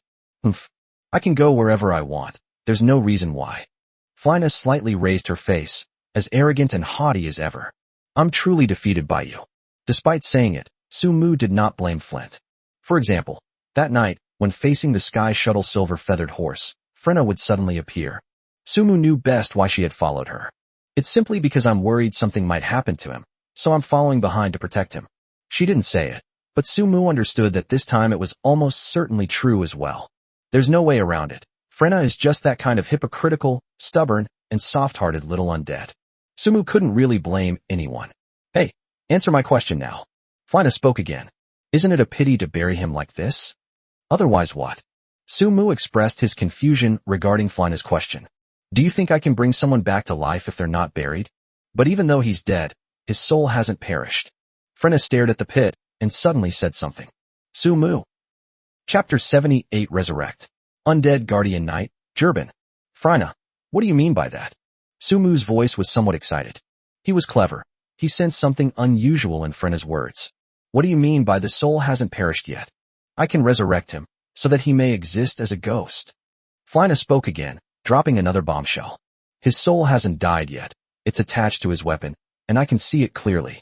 Speaker 1: I can go wherever I want. There's no reason why. Flina slightly raised her face, as arrogant and haughty as ever. I'm truly defeated by you. Despite saying it, Sumu did not blame Flint. For example, that night, when facing the Sky Shuttle silver-feathered horse, Frena would suddenly appear. Sumu knew best why she had followed her. It's simply because I'm worried something might happen to him, so I'm following behind to protect him. She didn't say it, but Sumu understood that this time it was almost certainly true as well. There's no way around it. Frena is just that kind of hypocritical, stubborn, and soft-hearted little undead. Sumu couldn't really blame anyone. Hey, answer my question now. Flina spoke again. Isn't it a pity to bury him like this? Otherwise what? Sumu expressed his confusion regarding Flina's question. Do you think I can bring someone back to life if they're not buried? But even though he's dead, his soul hasn't perished. Frena stared at the pit and suddenly said something. Sumu. Chapter 78 Resurrect. Undead Guardian Knight, Jurban. Frina, what do you mean by that? Sumu's voice was somewhat excited. He was clever. He sensed something unusual in Frena's words. What do you mean by the soul hasn't perished yet? I can resurrect him, so that he may exist as a ghost. Flina spoke again, dropping another bombshell. His soul hasn't died yet. It's attached to his weapon, and I can see it clearly.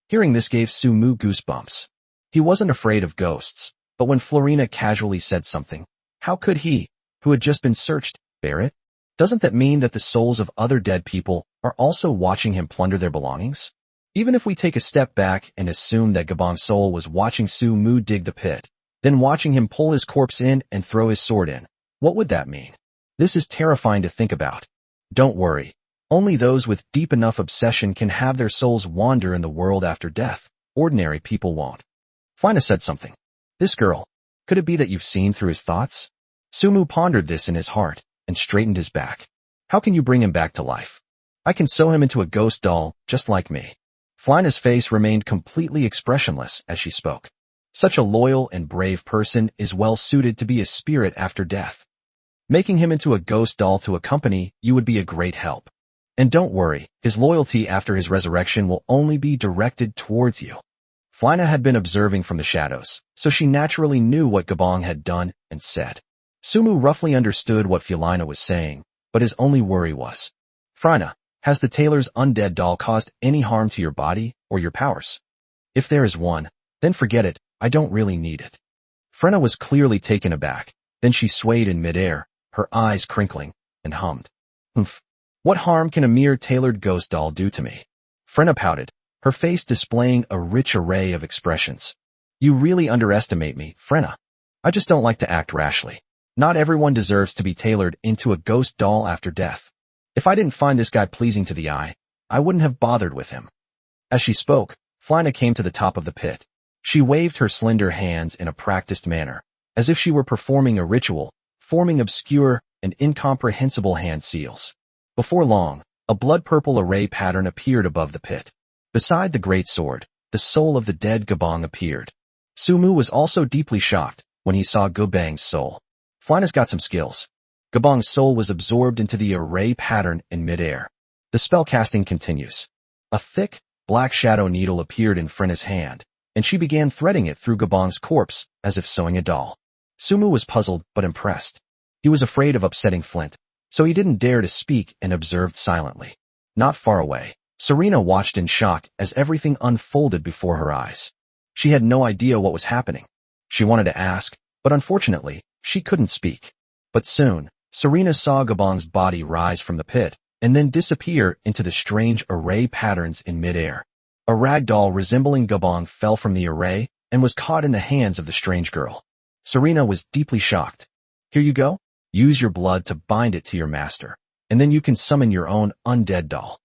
Speaker 1: Hearing this gave Sumu goosebumps. He wasn't afraid of ghosts, but when Florina casually said something, how could he, who had just been searched, bear it? Doesn't that mean that the souls of other dead people are also watching him plunder their belongings? Even if we take a step back and assume that Gabong's soul was watching Sumu dig the pit, then watching him pull his corpse in and throw his sword in, what would that mean? This is terrifying to think about. Don't worry. Only those with deep enough obsession can have their souls wander in the world after death. Ordinary people won't. Flina said something. This girl. Could it be that you've seen through his thoughts? Sumu pondered this in his heart and straightened his back. How can you bring him back to life? I can sew him into a ghost doll, just like me. Flina's face remained completely expressionless as she spoke. Such a loyal and brave person is well suited to be a spirit after death. Making him into a ghost doll to accompany you would be a great help. And don't worry, his loyalty after his resurrection will only be directed towards you. Flina had been observing from the shadows, so she naturally knew what Gabong had done and said. Sumu roughly understood what Fulina was saying, but his only worry was, Frina, has the tailor's undead doll caused any harm to your body or your powers? If there is one, then forget it, I don't really need it. Frina was clearly taken aback, then she swayed in midair, her eyes crinkling, and hummed. What harm can a mere tailored ghost doll do to me? Frina pouted, her face displaying a rich array of expressions. You really underestimate me, Frina. I just don't like to act rashly. Not everyone deserves to be tailored into a ghost doll after death. If I didn't find this guy pleasing to the eye, I wouldn't have bothered with him. As she spoke, Flina came to the top of the pit. She waved her slender hands in a practiced manner, as if she were performing a ritual, forming obscure and incomprehensible hand seals. Before long, a blood-purple array pattern appeared above the pit. Beside the great sword, the soul of the dead Gabong appeared. Sumu was also deeply shocked when he saw Gabang's soul. Flynna's got some skills. Gabang's soul was absorbed into the array pattern in midair. The spellcasting continues. A thick, black shadow needle appeared in Flynna's hand, and she began threading it through Gabang's corpse as if sewing a doll. Sumu was puzzled but impressed. He was afraid of upsetting Flint, so he didn't dare to speak and observed silently. Not far away, Serena watched in shock as everything unfolded before her eyes. She had no idea what was happening. She wanted to ask, but unfortunately, she couldn't speak. But soon, Serena saw Gabang's body rise from the pit and then disappear into the strange array patterns in midair. A rag doll resembling Gabang fell from the array and was caught in the hands of the strange girl. Serena was deeply shocked. Here you go. Use your blood to bind it to your master, and then you can summon your own undead doll.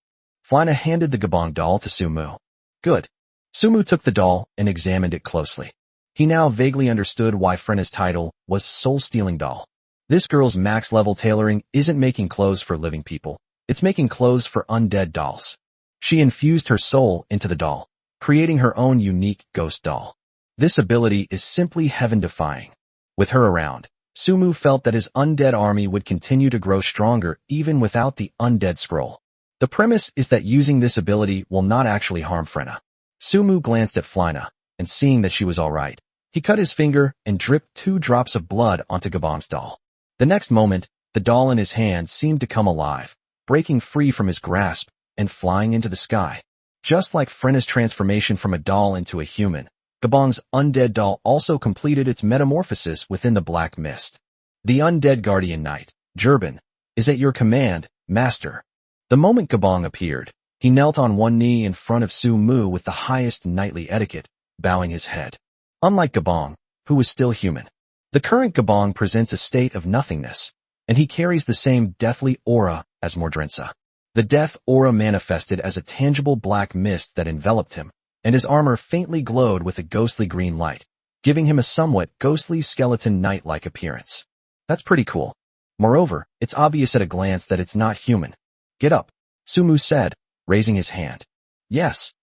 Speaker 1: Flyna handed the Gabang doll to Sumu. Good. Sumu took the doll and examined it closely. He now vaguely understood why Frenna's title was Soul-Stealing Doll. This girl's max-level tailoring isn't making clothes for living people, it's making clothes for undead dolls. She infused her soul into the doll, creating her own unique ghost doll. This ability is simply heaven-defying. With her around, Sumu felt that his undead army would continue to grow stronger even without the undead scroll. The premise is that using this ability will not actually harm Frenna. Sumu glanced at Flyna, and seeing that she was alright, he cut his finger and dripped 2 drops of blood onto Gabang's doll. The next moment, the doll in his hand seemed to come alive, breaking free from his grasp and flying into the sky. Just like Frenna's transformation from a doll into a human, Gabang's undead doll also completed its metamorphosis within the black mist. The undead guardian knight, Jerban, is at your command, master. The moment Gabang appeared, he knelt on one knee in front of Sumu with the highest knightly etiquette, bowing his head. Unlike Gabang, who was still human, the current Gabang presents a state of nothingness, and he carries the same deathly aura as Mordrensa. The death aura manifested as a tangible black mist that enveloped him, and his armor faintly glowed with a ghostly green light, giving him a somewhat ghostly skeleton knight-like appearance. That's pretty cool. Moreover, it's obvious at a glance that it's not human. Get up, Sumu said, raising his hand. Yes.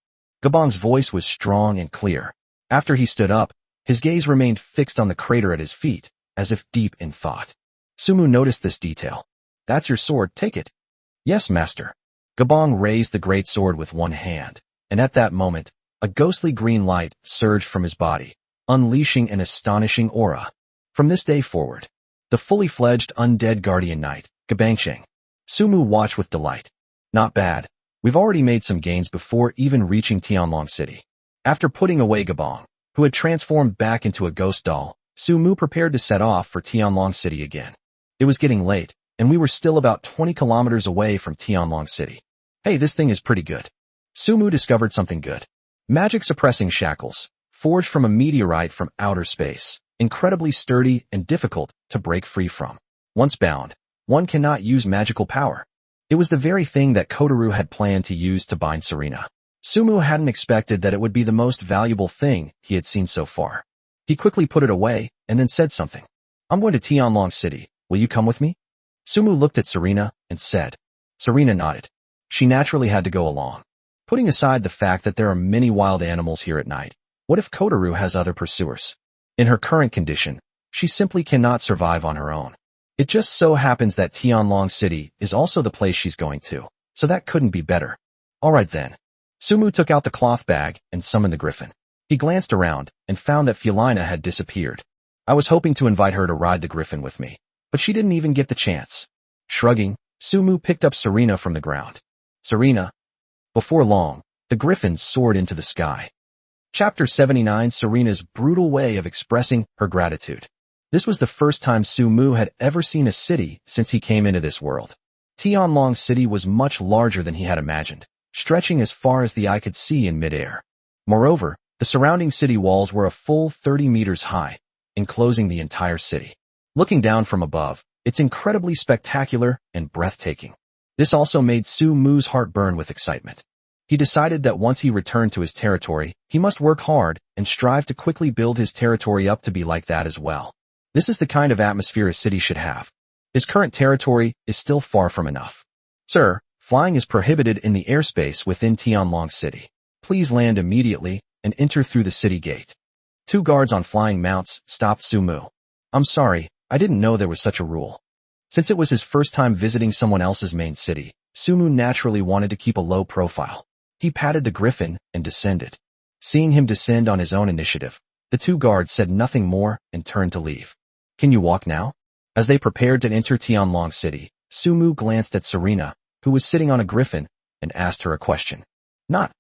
Speaker 1: Gabang's voice was strong and clear. After he stood up, his gaze remained fixed on the crater at his feet, as if deep in thought. Sumu noticed this detail. That's your sword, take it. Yes, master. Gabang raised the great sword with one hand, and at that moment, a ghostly green light surged from his body, unleashing an astonishing aura. From this day forward, the fully fledged undead guardian knight, Gabangsheng. Sumu watched with delight. Not bad. We've already made some gains before even reaching Tianlong City. After putting away Gabang, who had transformed back into a ghost doll, Sumu prepared to set off for Tianlong City again. It was getting late, and we were still about 20 kilometers away from Tianlong City. Hey, this thing is pretty good. Sumu discovered something good. Magic-suppressing shackles, forged from a meteorite from outer space, incredibly sturdy and difficult to break free from. Once bound, one cannot use magical power. It was the very thing that Kotaru had planned to use to bind Serena. Sumu hadn't expected that it would be the most valuable thing he had seen so far. He quickly put it away and then said something. I'm going to Tianlong City. Will you come with me? Sumu looked at Serena and said. Serena nodded. She naturally had to go along. Putting aside the fact that there are many wild animals here at night, what if Kotaru has other pursuers? In her current condition, she simply cannot survive on her own. It just so happens that Tianlong City is also the place she's going to, so that couldn't be better. Alright then. Sumu took out the cloth bag and summoned the griffin. He glanced around and found that Fiolina had disappeared. I was hoping to invite her to ride the griffin with me, but she didn't even get the chance. Shrugging, Sumu picked up Serena from the ground. Serena. Before long, the griffin soared into the sky. Chapter 79: Serena's brutal way of expressing her gratitude. This was the first time Sumu had ever seen a city since he came into this world. Tianlong City was much larger than he had imagined, stretching as far as the eye could see in midair. Moreover, the surrounding city walls were a full 30 meters high, enclosing the entire city. Looking down from above, it's incredibly spectacular and breathtaking. This also made Sumu's heart burn with excitement. He decided that once he returned to his territory, he must work hard and strive to quickly build his territory up to be like that as well. This is the kind of atmosphere a city should have. His current territory is still far from enough. Sir, flying is prohibited in the airspace within Tianlong City. Please land immediately and enter through the city gate. Two guards on flying mounts stopped Sumu. I'm sorry, I didn't know there was such a rule. Since it was his first time visiting someone else's main city, Sumu naturally wanted to keep a low profile. He patted the griffin and descended. Seeing him descend on his own initiative, the two guards said nothing more and turned to leave. Can you walk now? As they prepared to enter Tianlong City, Sumu glanced at Serena, who was sitting on a griffin, and asked her a question. Not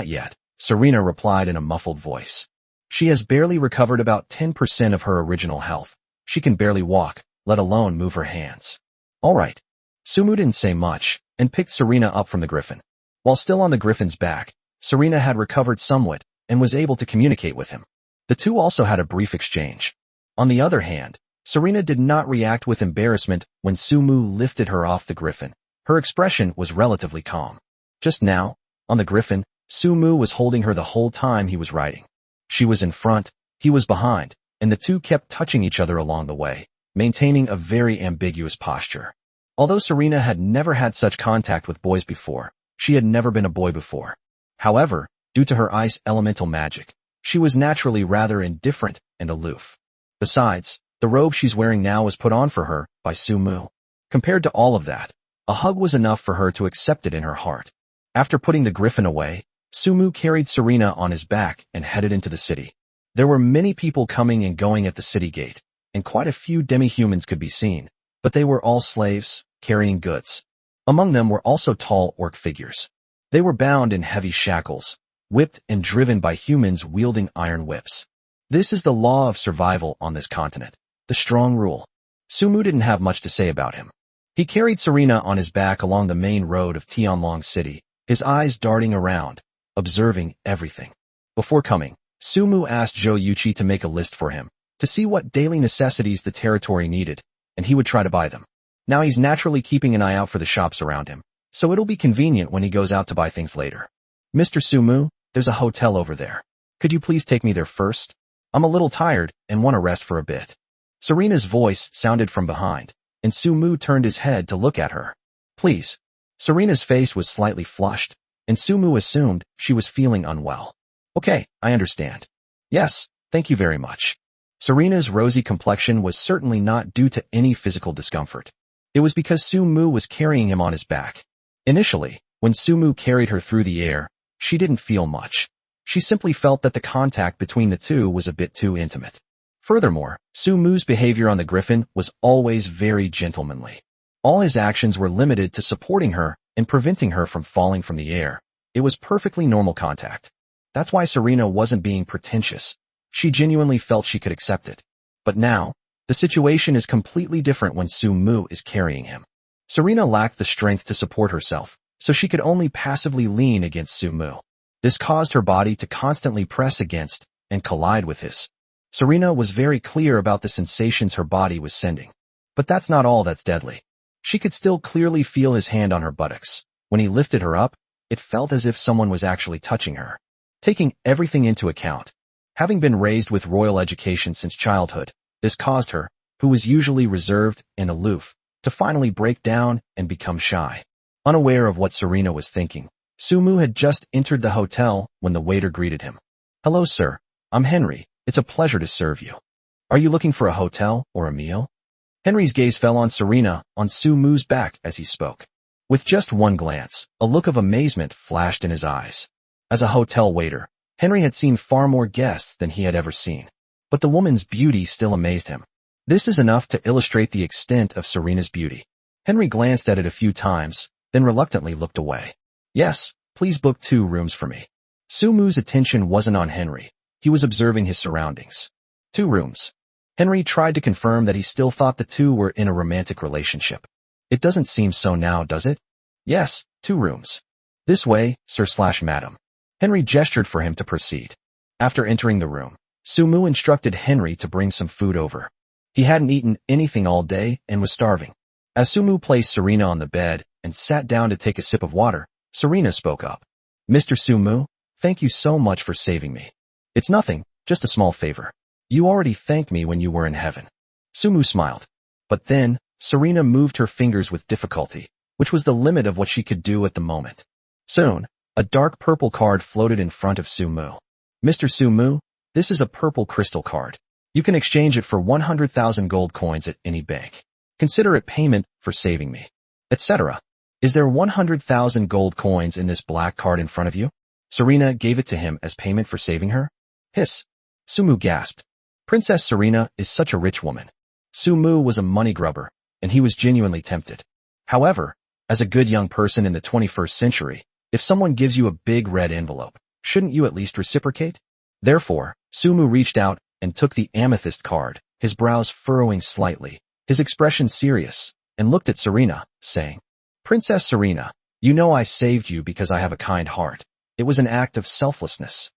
Speaker 1: yet, Serena replied in a muffled voice. She has barely recovered about 10% of her original health. She can barely walk, let alone move her hands. All right. Sumu didn't say much, and picked Serena up from the griffin. While still on the griffin's back, Serena had recovered somewhat, and was able to communicate with him. The two also had a brief exchange. On the other hand, Serena did not react with embarrassment when Sumu lifted her off the griffin. Her expression was relatively calm. Just now, on the griffin, Sumu was holding her the whole time he was riding. She was in front, he was behind, and the two kept touching each other along the way, maintaining a very ambiguous posture. Although Serena had never had such contact with boys before, she had never been a boy before. However, due to her ice elemental magic, she was naturally rather indifferent and aloof. Besides, the robe she's wearing now was put on for her by Sumu. Compared to all of that, a hug was enough for her to accept it in her heart. After putting the griffin away, Sumu carried Serena on his back and headed into the city. There were many people coming and going at the city gate, and quite a few demi-humans could be seen, but they were all slaves, carrying goods. Among them were also tall orc figures. They were bound in heavy shackles, whipped and driven by humans wielding iron whips. This is the law of survival on this continent, the strong rule. Sumu didn't have much to say about him. He carried Serena on his back along the main road of Tianlong City, his eyes darting around, observing everything. Before coming, Sumu asked Zhou Yuqi to make a list for him, to see what daily necessities the territory needed, and he would try to buy them. Now he's naturally keeping an eye out for the shops around him, so it'll be convenient when he goes out to buy things later. Mr. Sumu, there's a hotel over there. Could you please take me there first? I'm a little tired and want to rest for a bit. Serena's voice sounded from behind, and Sumu turned his head to look at her. Please. Serena's face was slightly flushed, and Sumu assumed she was feeling unwell. Okay, I understand. Yes, thank you very much. Serena's rosy complexion was certainly not due to any physical discomfort. It was because Sumu was carrying him on his back. Initially, when Sumu carried her through the air, she didn't feel much. She simply felt that the contact between the two was a bit too intimate. Furthermore, Sumu's behavior on the griffin was always very gentlemanly. All his actions were limited to supporting her and preventing her from falling from the air. It was perfectly normal contact. That's why Serena wasn't being pretentious. She genuinely felt she could accept it. But now, the situation is completely different when Sumu is carrying him. Serena lacked the strength to support herself, so she could only passively lean against Sumu. This caused her body to constantly press against and collide with his. Serena was very clear about the sensations her body was sending. But that's not all that's deadly. She could still clearly feel his hand on her buttocks. When he lifted her up, it felt as if someone was actually touching her. Taking everything into account, having been raised with royal education since childhood, this caused her, who was usually reserved and aloof, to finally break down and become shy. Unaware of what Serena was thinking, Sumu had just entered the hotel when the waiter greeted him. Hello, sir. I'm Henry. It's a pleasure to serve you. Are you looking for a hotel or a meal? Henry's gaze fell on Serena on Sumu's back as he spoke. With just one glance, a look of amazement flashed in his eyes. As a hotel waiter, Henry had seen far more guests than he had ever seen. But the woman's beauty still amazed him. This is enough to illustrate the extent of Serena's beauty. Henry glanced at it a few times, then reluctantly looked away. Yes, please book 2 rooms for me. Sumu's attention wasn't on Henry. He was observing his surroundings. 2 rooms. Henry tried to confirm that he still thought the two were in a romantic relationship. It doesn't seem so now, does it? Yes, 2 rooms. This way, sir/madam. Henry gestured for him to proceed. After entering the room, Sumu instructed Henry to bring some food over. He hadn't eaten anything all day and was starving. As Sumu placed Serena on the bed and sat down to take a sip of water, Serena spoke up. Mr. Sumu, thank you so much for saving me. It's nothing, just a small favor. You already thanked me when you were in heaven. Sumu smiled. But then, Serena moved her fingers with difficulty, which was the limit of what she could do at the moment. Soon, a dark purple card floated in front of Sumu. Mr. Sumu, This is a purple crystal card. You can exchange it for 100,000 gold coins at any bank. Consider it payment for saving me, etc. Is there 100,000 gold coins in this black card in front of you? Serena gave it to him as payment for saving her. Hiss. Sumu gasped. Princess Serena is such a rich woman. Sumu was a money grubber, and he was genuinely tempted. However, as a good young person in the 21st century, if someone gives you a big red envelope, shouldn't you at least reciprocate? Therefore, Sumu reached out and took the amethyst card, his brows furrowing slightly, his expression serious, and looked at Serena, saying, Princess Serena, you know I saved you because I have a kind heart. It was an act of selflessness.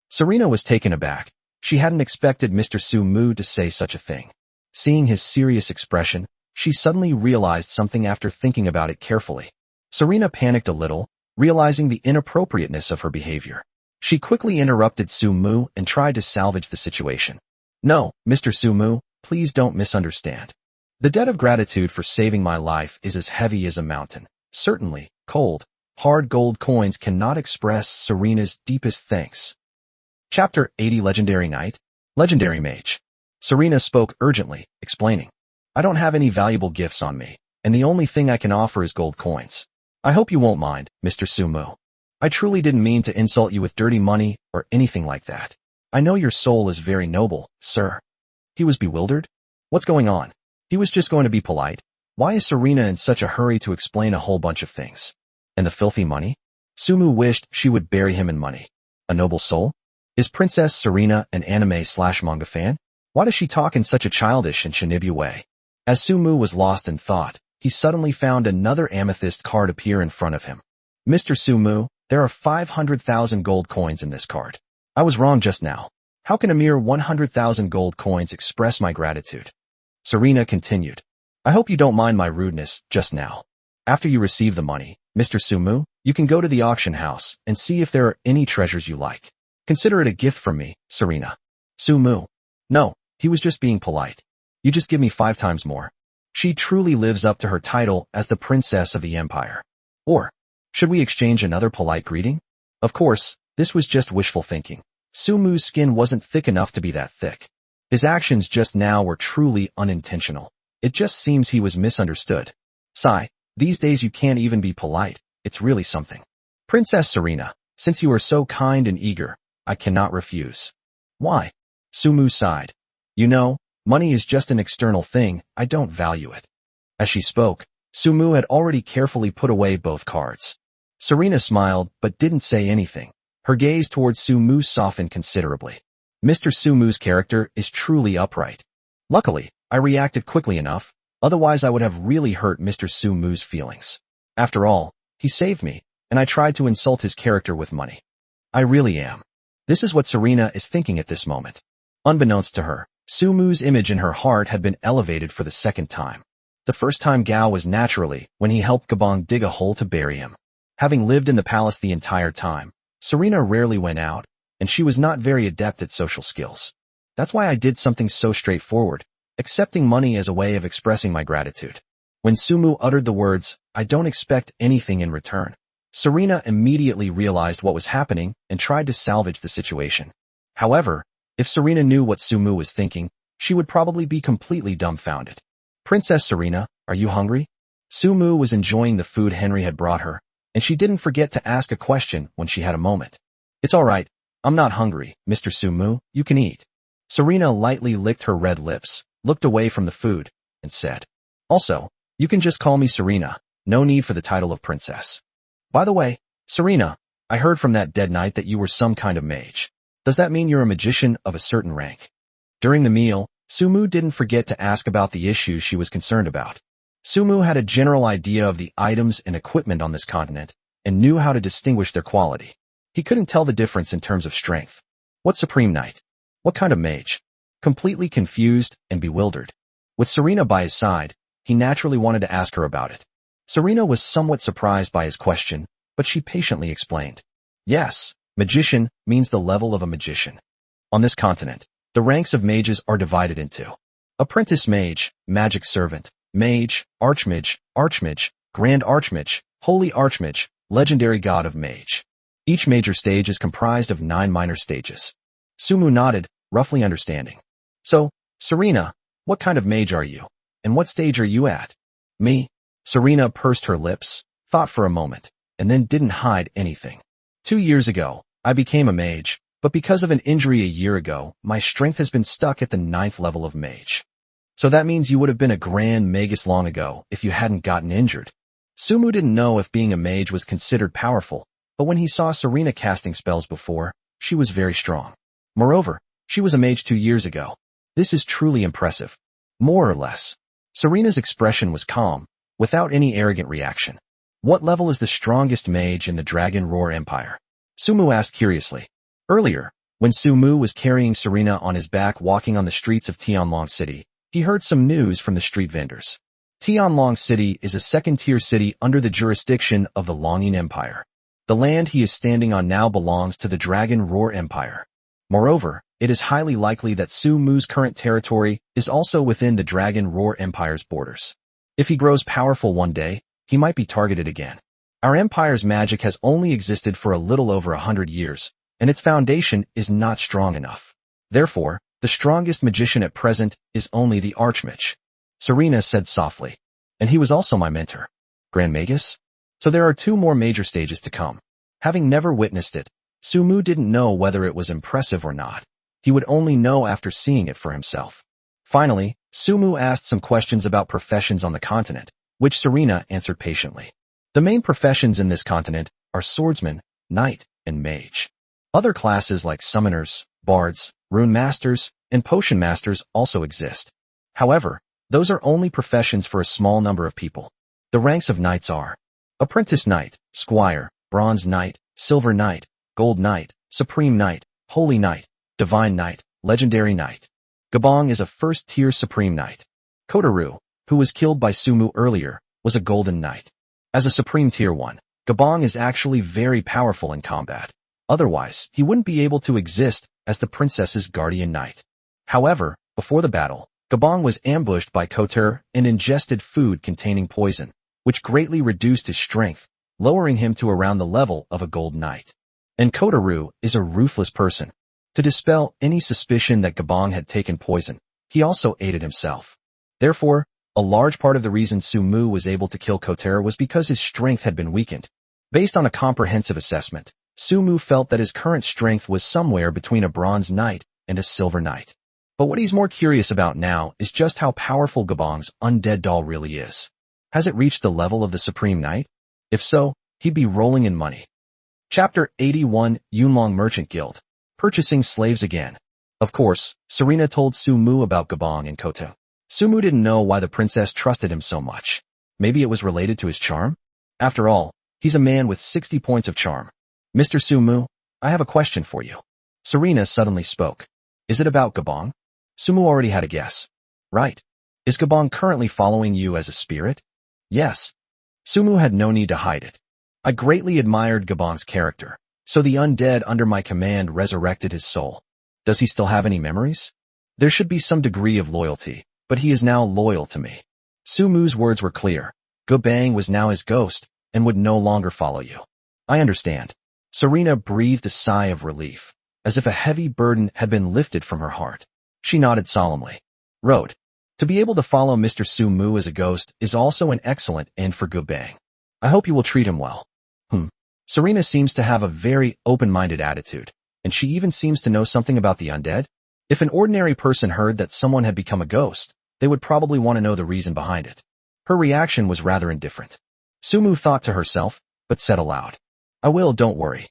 Speaker 1: Serena was taken aback. She hadn't expected Mr. Sumu to say such a thing. Seeing his serious expression, she suddenly realized something after thinking about it carefully. Serena panicked a little, realizing the inappropriateness of her behavior. She quickly interrupted Sumu and tried to salvage the situation. No, Mr. Sumu, please don't misunderstand. The debt of gratitude for saving my life is as heavy as a mountain. Certainly, cold, hard gold coins cannot express Serena's deepest thanks. Chapter 80 Legendary Knight? Legendary Mage. Serena spoke urgently, explaining, I don't have any valuable gifts on me, and the only thing I can offer is gold coins. I hope you won't mind, Mr. Sumu. I truly didn't mean to insult you with dirty money or anything like that. I know your soul is very noble, sir. He was bewildered. What's going on? He was just going to be polite. Why is Serena in such a hurry to explain a whole bunch of things? And the filthy money? Sumu wished she would bury him in money. A noble soul? Is Princess Serena an anime/manga fan? Why does she talk in such a childish and shinibu way? As Sumu was lost in thought, he suddenly found another amethyst card appear in front of him. Mr. Sumu, there are 500,000 gold coins in this card. I was wrong just now. How can a mere 100,000 gold coins express my gratitude? Serena continued. I hope you don't mind my rudeness just now. After you receive the money, Mr. Sumu, you can go to the auction house and see if there are any treasures you like. Consider it a gift from me, Serena. Sumu. No, he was just being polite. You just give me 5 times more. She truly lives up to her title as the princess of the empire. Or, should we exchange another polite greeting? Of course, this was just wishful thinking. Sumu's skin wasn't thick enough to be that thick. His actions just now were truly unintentional. It just seems he was misunderstood. Sigh, these days you can't even be polite. It's really something. Princess Serena, since you are so kind and eager, I cannot refuse. Why? Sumu sighed. You know, money is just an external thing, I don't value it. As she spoke, Sumu had already carefully put away both cards. Serena smiled but didn't say anything. Her gaze towards Sumu softened considerably. Mr. Sumu's character is truly upright. Luckily, I reacted quickly enough, otherwise I would have really hurt Mr. Sumu's feelings. After all, he saved me, and I tried to insult his character with money. I really am. This is what Serena is thinking at this moment. Unbeknownst to her, Sumu's image in her heart had been elevated for the second time. The first time Gao was naturally when he helped Gabong dig a hole to bury him. Having lived in the palace the entire time, Serena rarely went out, and she was not very adept at social skills. That's why I did something so straightforward, accepting money as a way of expressing my gratitude. When Sumu uttered the words, I don't expect anything in return, Serena immediately realized what was happening and tried to salvage the situation. However, if Serena knew what Sumu was thinking, she would probably be completely dumbfounded. Princess Serena, are you hungry? Sumu was enjoying the food Henry had brought her, and she didn't forget to ask a question when she had a moment. It's all right. I'm not hungry, Mr. Sumu, you can eat. Serena lightly licked her red lips, looked away from the food, and said, Also, you can just call me Serena, no need for the title of princess. By the way, Serena, I heard from that dead knight that you were some kind of mage. Does that mean you're a magician of a certain rank? During the meal, Sumu didn't forget to ask about the issues she was concerned about. Sumu had a general idea of the items and equipment on this continent, and knew how to distinguish their quality. He couldn't tell the difference in terms of strength. What supreme knight? What kind of mage? Completely confused and bewildered. With Serena by his side, he naturally wanted to ask her about it. Serena was somewhat surprised by his question, but she patiently explained. Yes, magician means the level of a magician. On this continent, the ranks of mages are divided into apprentice mage, magic servant, mage, archmage, grand archmage, holy archmage, legendary god of mage. Each major stage is comprised of 9 minor stages. Sumu nodded, roughly understanding. So, Serena, what kind of mage are you? And what stage are you at? Me? Serena pursed her lips, thought for a moment, and then didn't hide anything. 2 years ago, I became a mage, but because of an injury a year ago, my strength has been stuck at the 9th level of mage. So that means you would have been a grand magus long ago if you hadn't gotten injured. Sumu didn't know if being a mage was considered powerful, but when he saw Serena casting spells before, she was very strong. Moreover, she was a mage 2 years ago. This is truly impressive. More or less. Serena's expression was calm, without any arrogant reaction. What level is the strongest mage in the Dragon Roar Empire? Sumu asked curiously. Earlier, when Sumu was carrying Serena on his back walking on the streets of Tianlong City, he heard some news from the street vendors. Tianlong City is a second-tier city under the jurisdiction of the Longyin Empire. The land he is standing on now belongs to the Dragon Roar Empire. Moreover, it is highly likely that Sumu's current territory is also within the Dragon Roar Empire's borders. If he grows powerful one day, he might be targeted again. Our empire's magic has only existed for a little over 100 years, and its foundation is not strong enough. Therefore, the strongest magician at present is only the Archmage. Serena said softly. And he was also my mentor. Grand Magus? So there are 2 more major stages to come. Having never witnessed it, Sumu didn't know whether it was impressive or not. He would only know after seeing it for himself. Finally, Sumu asked some questions about professions on the continent, which Serena answered patiently. The main professions in this continent are swordsman, knight, and mage. Other classes like summoners, bards, rune masters, and potion masters also exist. However, those are only professions for a small number of people. The ranks of knights are apprentice knight, squire, bronze knight, silver knight, gold knight, supreme knight, holy knight, divine knight, legendary knight. Gabong is a first-tier supreme knight. Kotaru, who was killed by Sumu earlier, was a golden knight. As a supreme tier 1, Gabong is actually very powerful in combat. Otherwise, he wouldn't be able to exist as the princess's guardian knight. However, before the battle, Gabong was ambushed by Kotaru and ingested food containing poison, which greatly reduced his strength, lowering him to around the level of a gold knight. And Kotaru is a ruthless person. To dispel any suspicion that Gabong had taken poison, he also ate it himself. Therefore, a large part of the reason Sumu was able to kill Kotaru was because his strength had been weakened. Based on a comprehensive assessment, Sumu felt that his current strength was somewhere between a bronze knight and a silver knight. But what he's more curious about now is just how powerful Gabong's undead doll really is. Has it reached the level of the Supreme Knight? If so, he'd be rolling in money. Chapter 81 Yunlong Merchant Guild. Purchasing slaves again. Of course, Serena told Sumu about Gabong and Kotaru. Sumu didn't know why the princess trusted him so much. Maybe it was related to his charm? After all, he's a man with 60 points of charm. Mr. Sumu, I have a question for you. Serena suddenly spoke. Is it about Gabong? Sumu already had a guess. Right. Is Gabong currently following you as a spirit? Yes. Sumu had no need to hide it. I greatly admired Gabong's character, so the undead under my command resurrected his soul. Does he still have any memories? There should be some degree of loyalty, but he is now loyal to me. Sumu's words were clear. Gabong was now his ghost and would no longer follow you. I understand. Serena breathed a sigh of relief, as if a heavy burden had been lifted from her heart. She nodded solemnly. Road. To be able to follow Mr. Sumu as a ghost is also an excellent end for Gabong. I hope you will treat him well. Serena seems to have a very open-minded attitude, and she even seems to know something about the undead. If an ordinary person heard that someone had become a ghost, they would probably want to know the reason behind it. Her reaction was rather indifferent. Sumu thought to herself, but said aloud. I will, don't worry.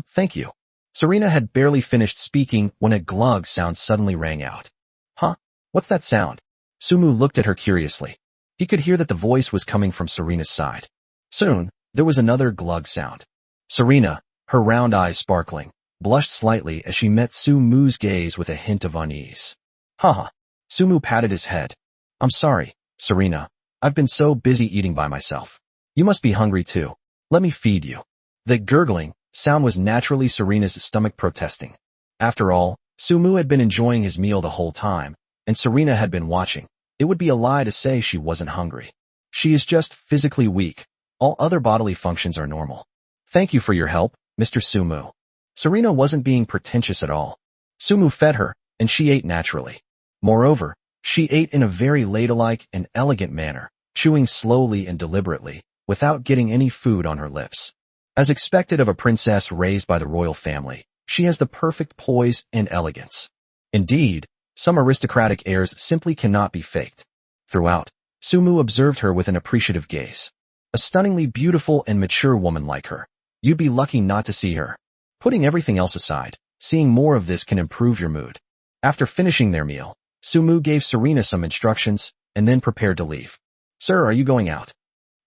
Speaker 1: Thank you. Serena had barely finished speaking when a glug sound suddenly rang out. Huh? What's that sound? Sumu looked at her curiously. He could hear that the voice was coming from Serena's side. Soon, there was another glug sound. Serena, her round eyes sparkling, blushed slightly as she met Sumu's gaze with a hint of unease. Haha. Sumu patted his head. I'm sorry, Serena. I've been so busy eating by myself. You must be hungry too. Let me feed you. The gurgling sound was naturally Serena's stomach protesting. After all, Sumu had been enjoying his meal the whole time, and Serena had been watching. It would be a lie to say she wasn't hungry. She is just physically weak. All other bodily functions are normal. Thank you for your help, Mr. Sumu. Serena wasn't being pretentious at all. Sumu fed her, and she ate naturally. Moreover, she ate in a very ladylike and elegant manner, chewing slowly and deliberately, without getting any food on her lips. As expected of a princess raised by the royal family, she has the perfect poise and elegance. Indeed, some aristocratic airs simply cannot be faked. Throughout, Sumu observed her with an appreciative gaze. A stunningly beautiful and mature woman like her. You'd be lucky not to see her. Putting everything else aside, seeing more of this can improve your mood. After finishing their meal, Sumu gave Serena some instructions and then prepared to leave. Sir, are you going out?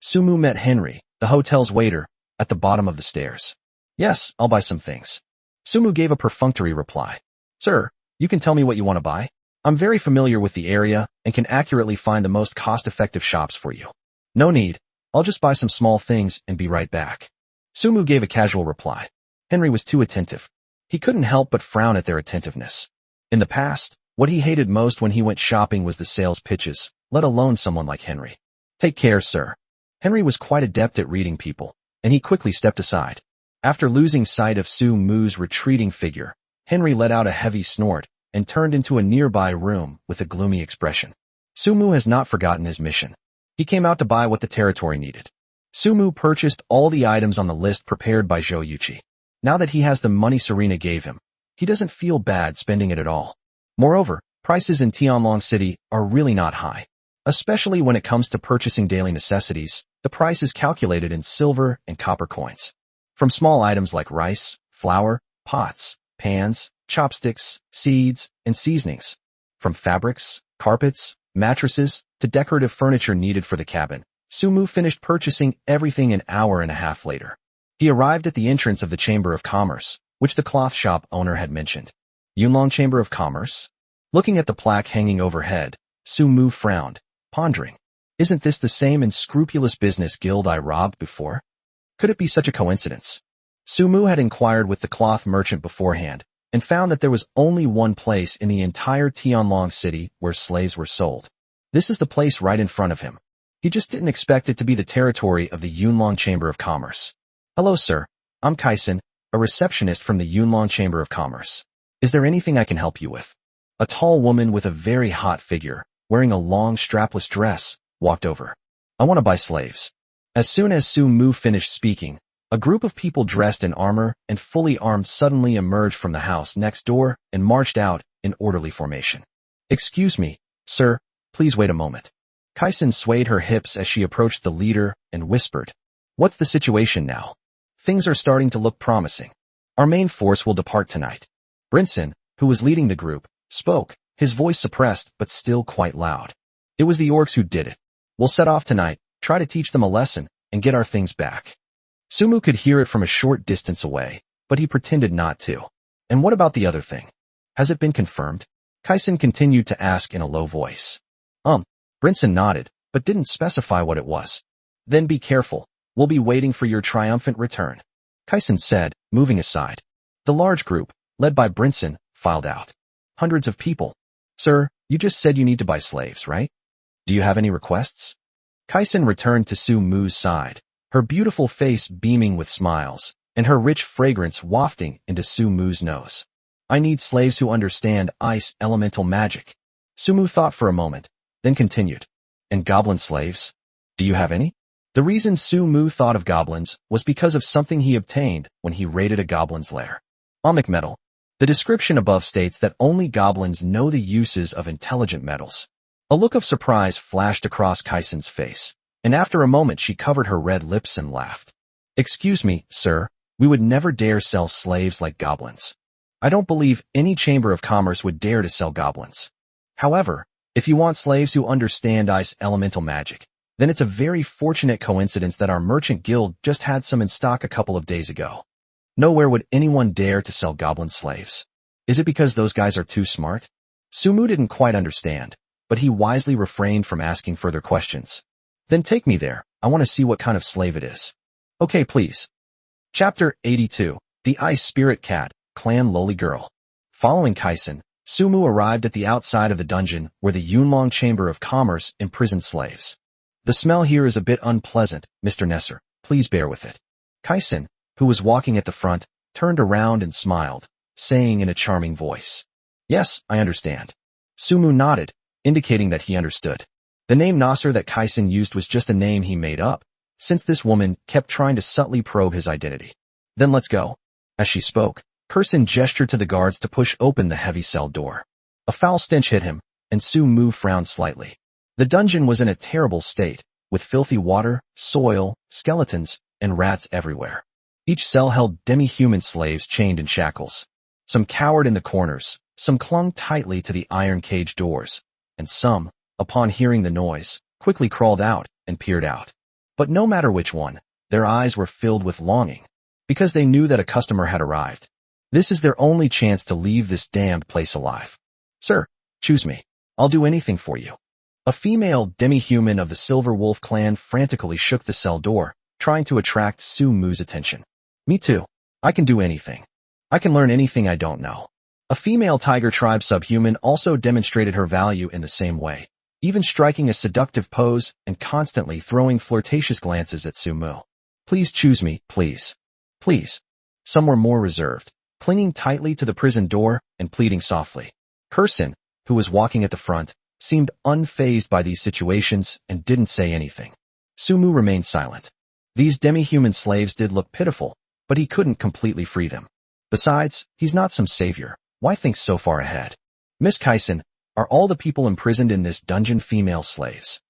Speaker 1: Sumu met Henry, the hotel's waiter, at the bottom of the stairs. Yes, I'll buy some things. Sumu gave a perfunctory reply. Sir, you can tell me what you want to buy? I'm very familiar with the area and can accurately find the most cost-effective shops for you. No need. I'll just buy some small things and be right back. Sumu gave a casual reply. Henry was too attentive. He couldn't help but frown at their attentiveness. In the past, what he hated most when he went shopping was the sales pitches, let alone someone like Henry. Take care, sir. Henry was quite adept at reading people, and he quickly stepped aside. After losing sight of Sumu's retreating figure, Henry let out a heavy snort and turned into a nearby room with a gloomy expression. Sumu has not forgotten his mission. He came out to buy what the territory needed. Sumu purchased all the items on the list prepared by Zhou. Now that he has the money Serena gave him, he doesn't feel bad spending it at all. Moreover, prices in Tianlong City are really not high. Especially when it comes to purchasing daily necessities, the price is calculated in silver and copper coins. From small items like rice, flour, pots, pans, chopsticks, seeds, and seasonings. From fabrics, carpets, mattresses, to decorative furniture needed for the cabin, Sumu finished purchasing everything an hour and a half later. He arrived at the entrance of the Chamber of Commerce, which the cloth shop owner had mentioned. Yunlong Chamber of Commerce? Looking at the plaque hanging overhead, Sumu frowned, pondering. Isn't this the same unscrupulous business guild I robbed before? Could it be such a coincidence? Sumu had inquired with the cloth merchant beforehand, and found that there was only one place in the entire Tianlong city where slaves were sold. This is the place right in front of him. He just didn't expect it to be the territory of the Yunlong Chamber of Commerce. Hello, sir. I'm Kaisen, a receptionist from the Yunlong Chamber of Commerce. Is there anything I can help you with? A tall woman with a very hot figure, wearing a long strapless dress, walked over. I want to buy slaves. As soon as Sumu finished speaking, a group of people dressed in armor and fully armed suddenly emerged from the house next door and marched out in orderly formation. Excuse me, sir, please wait a moment. Kaisen swayed her hips as she approached the leader and whispered, What's the situation now? Things are starting to look promising. Our main force will depart tonight. Brinson, who was leading the group, spoke, his voice suppressed but still quite loud. It was the orcs who did it. We'll set off tonight, try to teach them a lesson, and get our things back. Sumu could hear it from a short distance away, but he pretended not to. And what about the other thing? Has it been confirmed? Kaisen continued to ask in a low voice. Brinson nodded, but didn't specify what it was. Then be careful, we'll be waiting for your triumphant return. Kaisen said, moving aside. The large group, led by Brinson, filed out. Hundreds of people. Sir, you just said you need to buy slaves, right? Do you have any requests? Kaisen returned to Sumu's side, her beautiful face beaming with smiles, and her rich fragrance wafting into Sumu's nose. I need slaves who understand ice elemental magic. Sumu thought for a moment, then continued. And goblin slaves? Do you have any? The reason Sumu thought of goblins was because of something he obtained when he raided a goblin's lair. Ohmic metal. The description above states that only goblins know the uses of intelligent metals. A look of surprise flashed across Kaisen's face, and after a moment she covered her red lips and laughed. Excuse me, sir, we would never dare sell slaves like goblins. I don't believe any chamber of commerce would dare to sell goblins. However, if you want slaves who understand ice elemental magic, then it's a very fortunate coincidence that our merchant guild just had some in stock a couple of days ago. Nowhere would anyone dare to sell goblin slaves. Is it because those guys are too smart? Sumu didn't quite understand, but he wisely refrained from asking further questions. Then take me there, I want to see what kind of slave it is. Okay, please. Chapter 82, The Ice Spirit Cat, Clan Lowly Girl. Following Kaisen, Sumu arrived at the outside of the dungeon where the Yunlong Chamber of Commerce imprisoned slaves. The smell here is a bit unpleasant, Mr. Nesser, please bear with it. Kaisen, who was walking at the front, turned around and smiled, saying in a charming voice, Yes, I understand. Sumu nodded, indicating that he understood. The name Nasser that Kaisen used was just a name he made up, since this woman kept trying to subtly probe his identity. Then let's go. As she spoke, Kursin gestured to the guards to push open the heavy cell door. A foul stench hit him, and Sumu frowned slightly. The dungeon was in a terrible state, with filthy water, soil, skeletons, and rats everywhere. Each cell held demi-human slaves chained in shackles. Some cowered in the corners, some clung tightly to the iron cage doors, and some, upon hearing the noise, quickly crawled out and peered out. But no matter which one, their eyes were filled with longing, because they knew that a customer had arrived. This is their only chance to leave this damned place alive. Sir, choose me. I'll do anything for you. A female demi-human of the Silver Wolf clan frantically shook the cell door, trying to attract Sumu's attention. Me too. I can do anything. I can learn anything I don't know. A female tiger tribe subhuman also demonstrated her value in the same way, even striking a seductive pose and constantly throwing flirtatious glances at Sumu. Please choose me, please. Please. Some were more reserved, clinging tightly to the prison door and pleading softly. Kursin, who was walking at the front, seemed unfazed by these situations and didn't say anything. Sumu remained silent. These demi-human slaves did look pitiful, but he couldn't completely free them. Besides, he's not some savior. Why think so far ahead? Miss Kaisen, are all the people imprisoned in this dungeon female slaves?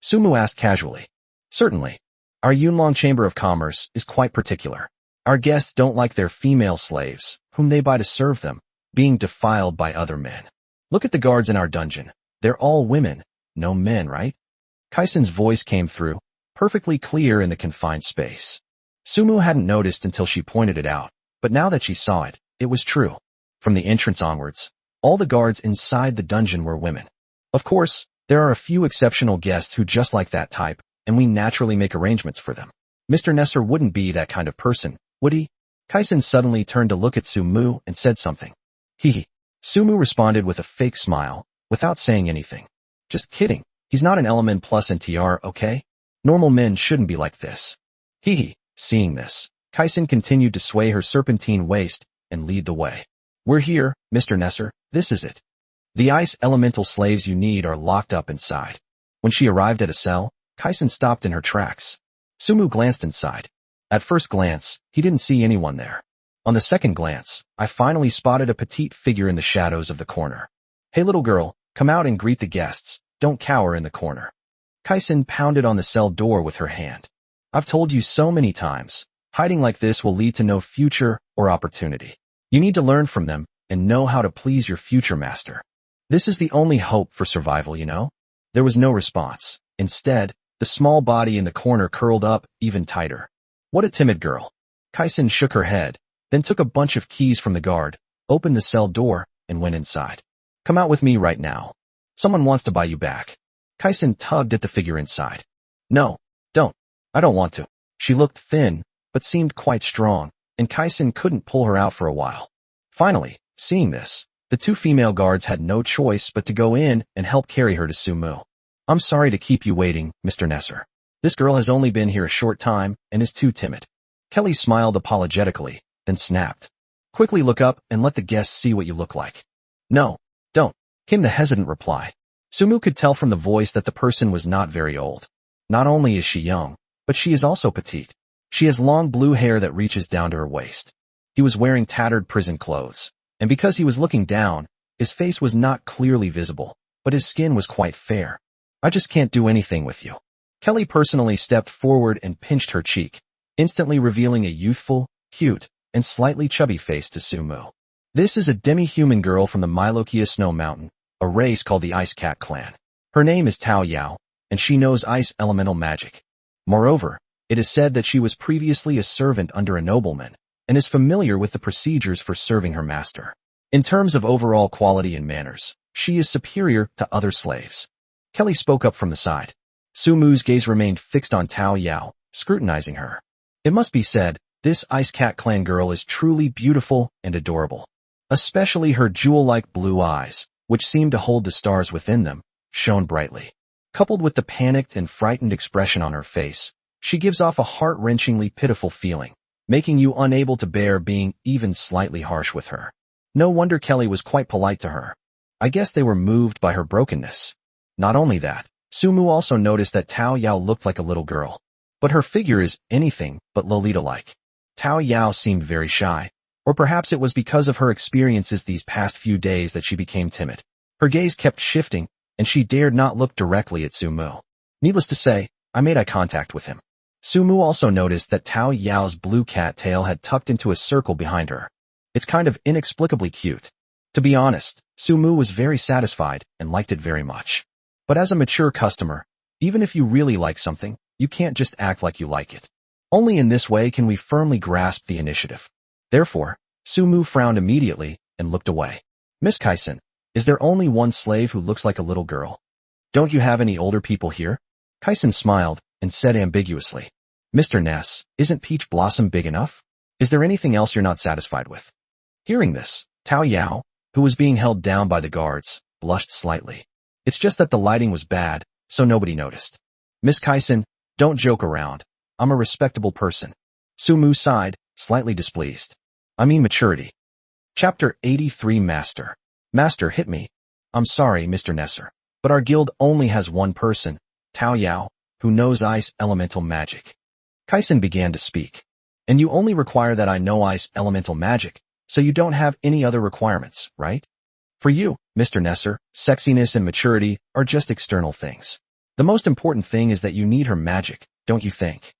Speaker 1: Sumu asked casually. Certainly. Our Yunlong Chamber of Commerce is quite particular. Our guests don't like their female slaves, whom they buy to serve them, being defiled by other men. Look at the guards in our dungeon. They're all women, no men, right? Kaisen's voice came through, perfectly clear in the confined space. Sumu hadn't noticed until she pointed it out, but now that she saw it, it was true. From the entrance onwards, all the guards inside the dungeon were women. Of course, there are a few exceptional guests who just like that type, and we naturally make arrangements for them. Mr. Nesser wouldn't be that kind of person, would he? Kaisen suddenly turned to look at Sumu and said something. Hee. Sumu responded with a fake smile, without saying anything. Just kidding. He's not an element plus NTR, okay? Normal men shouldn't be like this. Hee. Seeing this, Kaisen continued to sway her serpentine waist and lead the way. We're here, Mr. Nesser, this is it. The ice elemental slaves you need are locked up inside. When she arrived at a cell, Kaisen stopped in her tracks. Sumu glanced inside. At first glance, he didn't see anyone there. On the second glance, I finally spotted a petite figure in the shadows of the corner. Hey little girl, come out and greet the guests, don't cower in the corner. Kaisen pounded on the cell door with her hand. I've told you so many times, hiding like this will lead to no future or opportunity. You need to learn from them and know how to please your future master. This is the only hope for survival, you know? There was no response. Instead, the small body in the corner curled up even tighter. What a timid girl. Kaisen shook her head, then took a bunch of keys from the guard, opened the cell door, and went inside. Come out with me right now. Someone wants to buy you back. Kaisen tugged at the figure inside. No, don't. I don't want to. She looked thin, but seemed quite strong, and Kaisen couldn't pull her out for a while. Finally, seeing this, the two female guards had no choice but to go in and help carry her to Sumu. I'm sorry to keep you waiting, Mr. Nesser. This girl has only been here a short time and is too timid. Kelly smiled apologetically, then snapped. Quickly look up and let the guests see what you look like. No, don't, came the hesitant reply. Sumu could tell from the voice that the person was not very old. Not only is she young, but she is also petite. She has long blue hair that reaches down to her waist. He was wearing tattered prison clothes, and because he was looking down, his face was not clearly visible, but his skin was quite fair. I just can't do anything with you. Kelly personally stepped forward and pinched her cheek, instantly revealing a youthful, cute, and slightly chubby face to Sumu. This is a demi-human girl from the Mylokia Snow Mountain, a race called the Ice Cat Clan. Her name is Tao Yao, and she knows ice elemental magic. Moreover, it is said that she was previously a servant under a nobleman, and is familiar with the procedures for serving her master. In terms of overall quality and manners, she is superior to other slaves. Kelly spoke up from the side. Sumu's gaze remained fixed on Tao Yao, scrutinizing her. It must be said, this Ice Cat Clan girl is truly beautiful and adorable. Especially her jewel-like blue eyes, which seemed to hold the stars within them, shone brightly. Coupled with the panicked and frightened expression on her face, she gives off a heart-wrenchingly pitiful feeling, making you unable to bear being even slightly harsh with her. No wonder Kelly was quite polite to her. I guess they were moved by her brokenness. Not only that, Sumu also noticed that Tao Yao looked like a little girl. But her figure is anything but Lolita-like. Tao Yao seemed very shy. Or perhaps it was because of her experiences these past few days that she became timid. Her gaze kept shifting, and she dared not look directly at Sumu. Needless to say, I made eye contact with him. Sumu also noticed that Tao Yao's blue cat tail had tucked into a circle behind her. It's kind of inexplicably cute. To be honest, Sumu was very satisfied and liked it very much. But as a mature customer, even if you really like something, you can't just act like you like it. Only in this way can we firmly grasp the initiative. Therefore, Sumu frowned immediately and looked away. Miss Kaisen, is there only one slave who looks like a little girl? Don't you have any older people here? Kaisen smiled and said ambiguously. Mr. Ness, isn't Peach Blossom big enough? Is there anything else you're not satisfied with? Hearing this, Tao Yao, who was being held down by the guards, blushed slightly. It's just that the lighting was bad, so nobody noticed. Miss Kaisen, don't joke around. I'm a respectable person. Sumu sighed, slightly displeased. I mean maturity. Chapter 83 Master. Master hit me. I'm sorry, Mr. Nesser, but our guild only has one person, Tao Yao, who knows ice elemental magic. Kaisen began to speak. And you only require that I know ice elemental magic, so you don't have any other requirements, right? For you, Mr. Nesser, sexiness and maturity are just external things. The most important thing is that you need her magic, don't you think?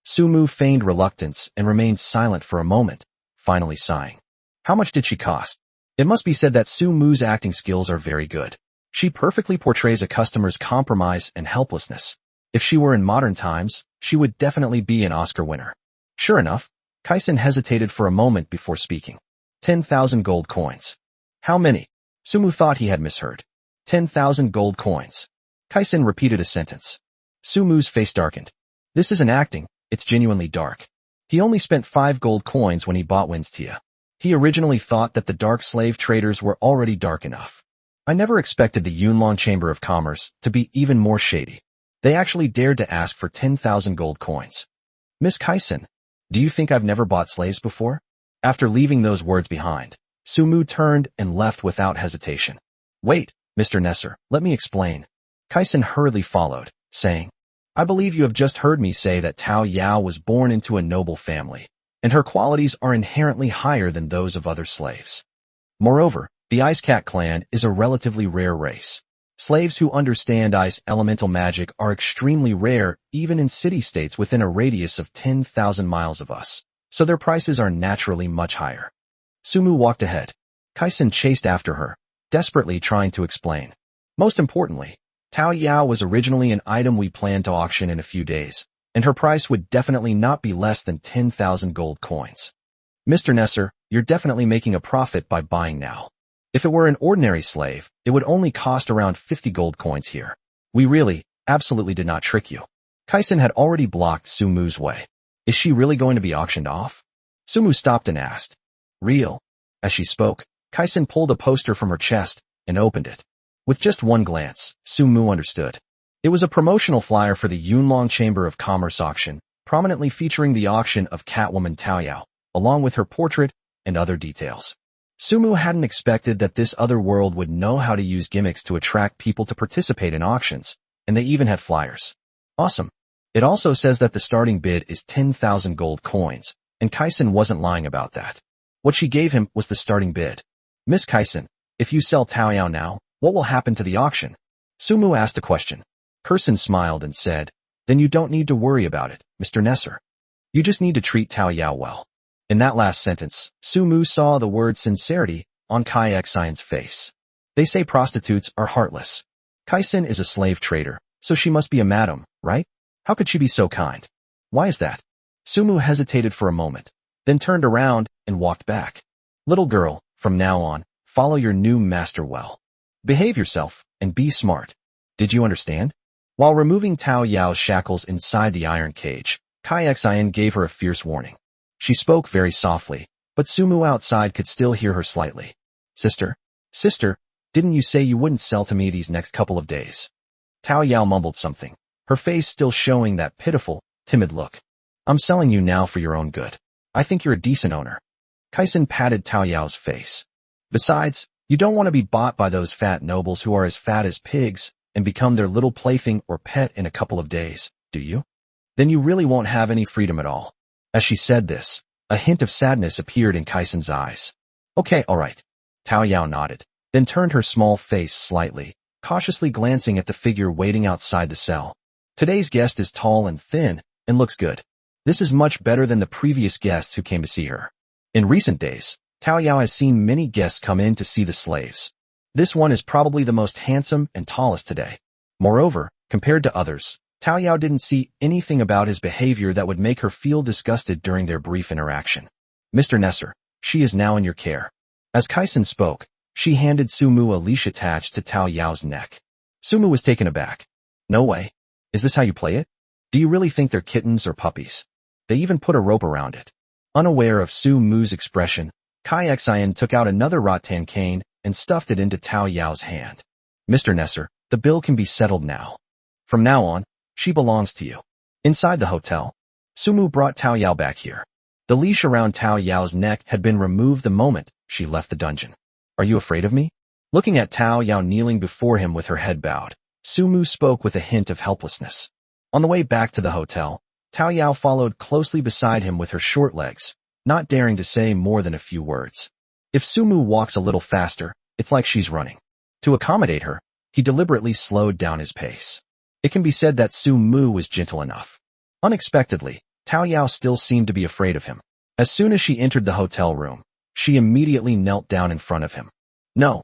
Speaker 1: Sumu feigned reluctance and remained silent for a moment, finally sighing. How much did she cost? It must be said that Sumu's acting skills are very good. She perfectly portrays a customer's compromise and helplessness. If she were in modern times, she would definitely be an Oscar winner. Sure enough, Kaisen hesitated for a moment before speaking. 10,000 gold coins. How many? Sumu thought he had misheard. 10,000 gold coins. Kaisen repeated a sentence. Sumu's face darkened. This isn't acting, it's genuinely dark. He only spent 5 gold coins when he bought Winstia. He originally thought that the dark slave traders were already dark enough. I never expected the Yunlong Chamber of Commerce to be even more shady. They actually dared to ask for 10,000 gold coins. Miss Kaisen, do you think I've never bought slaves before? After leaving those words behind, Sumu turned and left without hesitation. Wait, Mr. Nesser, let me explain. Kaisen hurriedly followed, saying, I believe you have just heard me say that Tao Yao was born into a noble family, and her qualities are inherently higher than those of other slaves. Moreover, the Ice Cat clan is a relatively rare race. Slaves who understand ice elemental magic are extremely rare even in city-states within a radius of 10,000 miles of us, so their prices are naturally much higher. Sumu walked ahead. Kaisen chased after her, desperately trying to explain. Most importantly, Tao Yao was originally an item we planned to auction in a few days, and her price would definitely not be less than 10,000 gold coins. Mr. Nesser, you're definitely making a profit by buying now. If it were an ordinary slave, it would only cost around 50 gold coins here. We really, absolutely did not trick you. Kaisen had already blocked Sumu's way. Is she really going to be auctioned off? Sumu stopped and asked. Real. As she spoke, Kaisen pulled a poster from her chest and opened it. With just one glance, Sumu understood. It was a promotional flyer for the Yunlong Chamber of Commerce auction, prominently featuring the auction of Catwoman Tao Yao, along with her portrait and other details. Sumu hadn't expected that this other world would know how to use gimmicks to attract people to participate in auctions, and they even had flyers. Awesome. It also says that the starting bid is 10,000 gold coins, and Kaisen wasn't lying about that. What she gave him was the starting bid. Miss Kaisen, if you sell Tao Yao now, what will happen to the auction? Sumu asked a question. Kursen smiled and said, then you don't need to worry about it, Mr. Nesser. You just need to treat Tao Yao well. In that last sentence, Sumu saw the word sincerity on Kai Xian's face. They say prostitutes are heartless. Kaisen is a slave trader, so she must be a madam, right? How could she be so kind? Why is that? Sumu hesitated for a moment, then turned around and walked back. Little girl, from now on, follow your new master well. Behave yourself and be smart. Did you understand? While removing Tao Yao's shackles inside the iron cage, Kai Xian gave her a fierce warning. She spoke very softly, but Sumu outside could still hear her slightly. Sister, didn't you say you wouldn't sell to me these next couple of days? Tao Yao mumbled something, her face still showing that pitiful, timid look. I'm selling you now for your own good. I think you're a decent owner. Kaisen patted Tao Yao's face. Besides, you don't want to be bought by those fat nobles who are as fat as pigs and become their little plaything or pet in a couple of days, do you? Then you really won't have any freedom at all. As she said this, a hint of sadness appeared in Kaisen's eyes. Okay, all right. Tao Yao nodded, then turned her small face slightly, cautiously glancing at the figure waiting outside the cell. Today's guest is tall and thin and looks good. This is much better than the previous guests who came to see her. In recent days, Tao Yao has seen many guests come in to see the slaves. This one is probably the most handsome and tallest today. Moreover, compared to others, Tao Yao didn't see anything about his behavior that would make her feel disgusted during their brief interaction. Mr. Nesser, she is now in your care. As Kaisen spoke, she handed Sumu a leash attached to Tao Yao's neck. Sumu was taken aback. No way. Is this how you play it? Do you really think they're kittens or puppies? They even put a rope around it. Unaware of Sumu's expression, Kai Xian took out another rattan cane and stuffed it into Tao Yao's hand. Mr. Nesser, the bill can be settled now. From now on, she belongs to you. Inside the hotel, Sumu brought Tao Yao back here. The leash around Tao Yao's neck had been removed the moment she left the dungeon. Are you afraid of me? Looking at Tao Yao kneeling before him with her head bowed, Sumu spoke with a hint of helplessness. On the way back to the hotel, Tao Yao followed closely beside him with her short legs, not daring to say more than a few words. If Sumu walks a little faster, it's like she's running. To accommodate her, he deliberately slowed down his pace. It can be said that Sumu was gentle enough. Unexpectedly, Tao Yao still seemed to be afraid of him. As soon as she entered the hotel room, she immediately knelt down in front of him. No,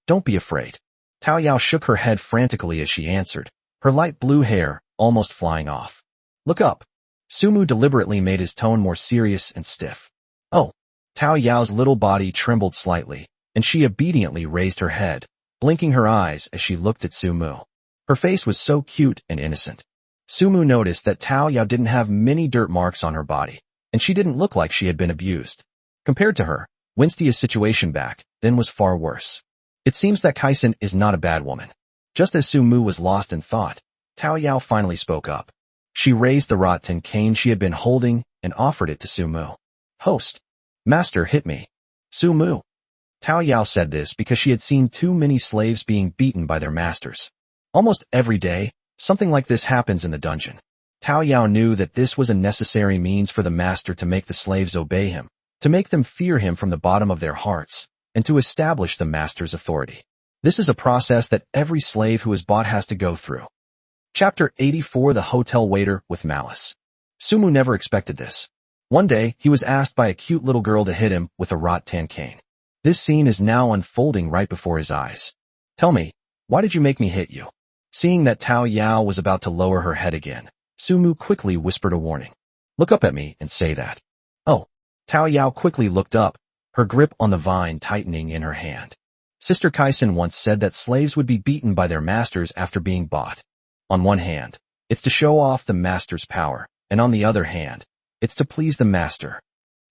Speaker 1: don't be afraid. Tao Yao shook her head frantically as she answered, her light blue hair almost flying off. Look up. Sumu deliberately made his tone more serious and stiff. Oh. Tao Yao's little body trembled slightly, and she obediently raised her head, blinking her eyes as she looked at Sumu. Her face was so cute and innocent. Sumu noticed that Tao Yao didn't have many dirt marks on her body, and she didn't look like she had been abused. Compared to her, Winstia's situation back then was far worse. It seems that Kaisen is not a bad woman. Just as Sumu was lost in thought, Tao Yao finally spoke up. She raised the rattan cane she had been holding and offered it to Sumu. Host. Master hit me. Sumu. Tao Yao said this because she had seen too many slaves being beaten by their masters. Almost every day, something like this happens in the dungeon. Tao Yao knew that this was a necessary means for the master to make the slaves obey him, to make them fear him from the bottom of their hearts, and to establish the master's authority. This is a process that every slave who is bought has to go through. Chapter 84: The Hotel Waiter with Malice. Sumu never expected this. One day, he was asked by a cute little girl to hit him with a rattan cane. This scene is now unfolding right before his eyes. Tell me, why did you make me hit you? Seeing that Tao Yao was about to lower her head again, Sumu quickly whispered a warning. Look up at me and say that. Oh. Tao Yao quickly looked up, her grip on the vine tightening in her hand. Sister Kaisen once said that slaves would be beaten by their masters after being bought. On one hand, it's to show off the master's power, and on the other hand, it's to please the master.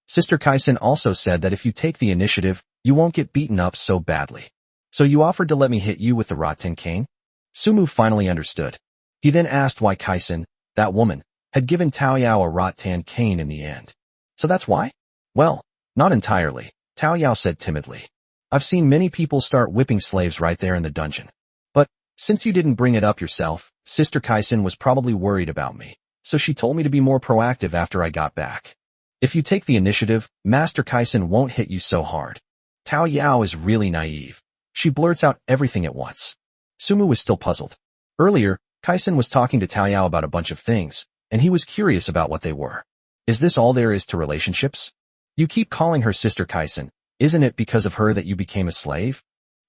Speaker 1: Sister Kaisen also said that if you take the initiative, you won't get beaten up so badly. So you offered to let me hit you with the rattan cane? Sumu finally understood. He then asked why Kaisen, that woman, had given Tao Yao a rattan cane in the end. So that's why? Well, not entirely, Tao Yao said timidly. I've seen many people start whipping slaves right there in the dungeon. But, since you didn't bring it up yourself, Sister Kaisen was probably worried about me, so she told me to be more proactive after I got back. If you take the initiative, Master Kaisen won't hit you so hard. Tao Yao is really naive. She blurts out everything at once. Sumu was still puzzled. Earlier, Kaisen was talking to Tao Yao about a bunch of things, and he was curious about what they were. Is this all there is to relationships? You keep calling her Sister Kaisen. Isn't it because of her that you became a slave?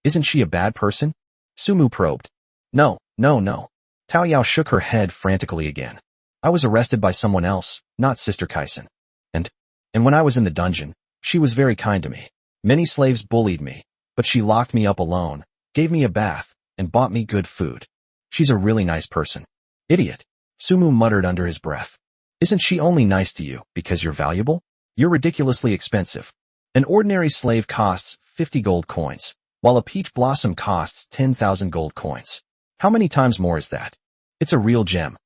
Speaker 1: Isn't she a bad person? Sumu probed. No. Tao Yao shook her head frantically again. I was arrested by someone else, not Sister Kaisen. And when I was in the dungeon, she was very kind to me. Many slaves bullied me, but she locked me up alone, gave me a bath, and bought me good food. She's a really nice person. Idiot. Sumu muttered under his breath. Isn't she only nice to you because you're valuable? You're ridiculously expensive. An ordinary slave costs 50 gold coins, while a peach blossom costs 10,000 gold coins. How many times more is that? It's a real gem.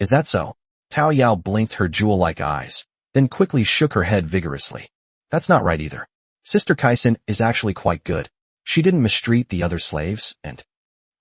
Speaker 1: Is that so? Tao Yao blinked her jewel-like eyes, then quickly shook her head vigorously. That's not right either. Sister Kaisen is actually quite good. She didn't mistreat the other slaves, and...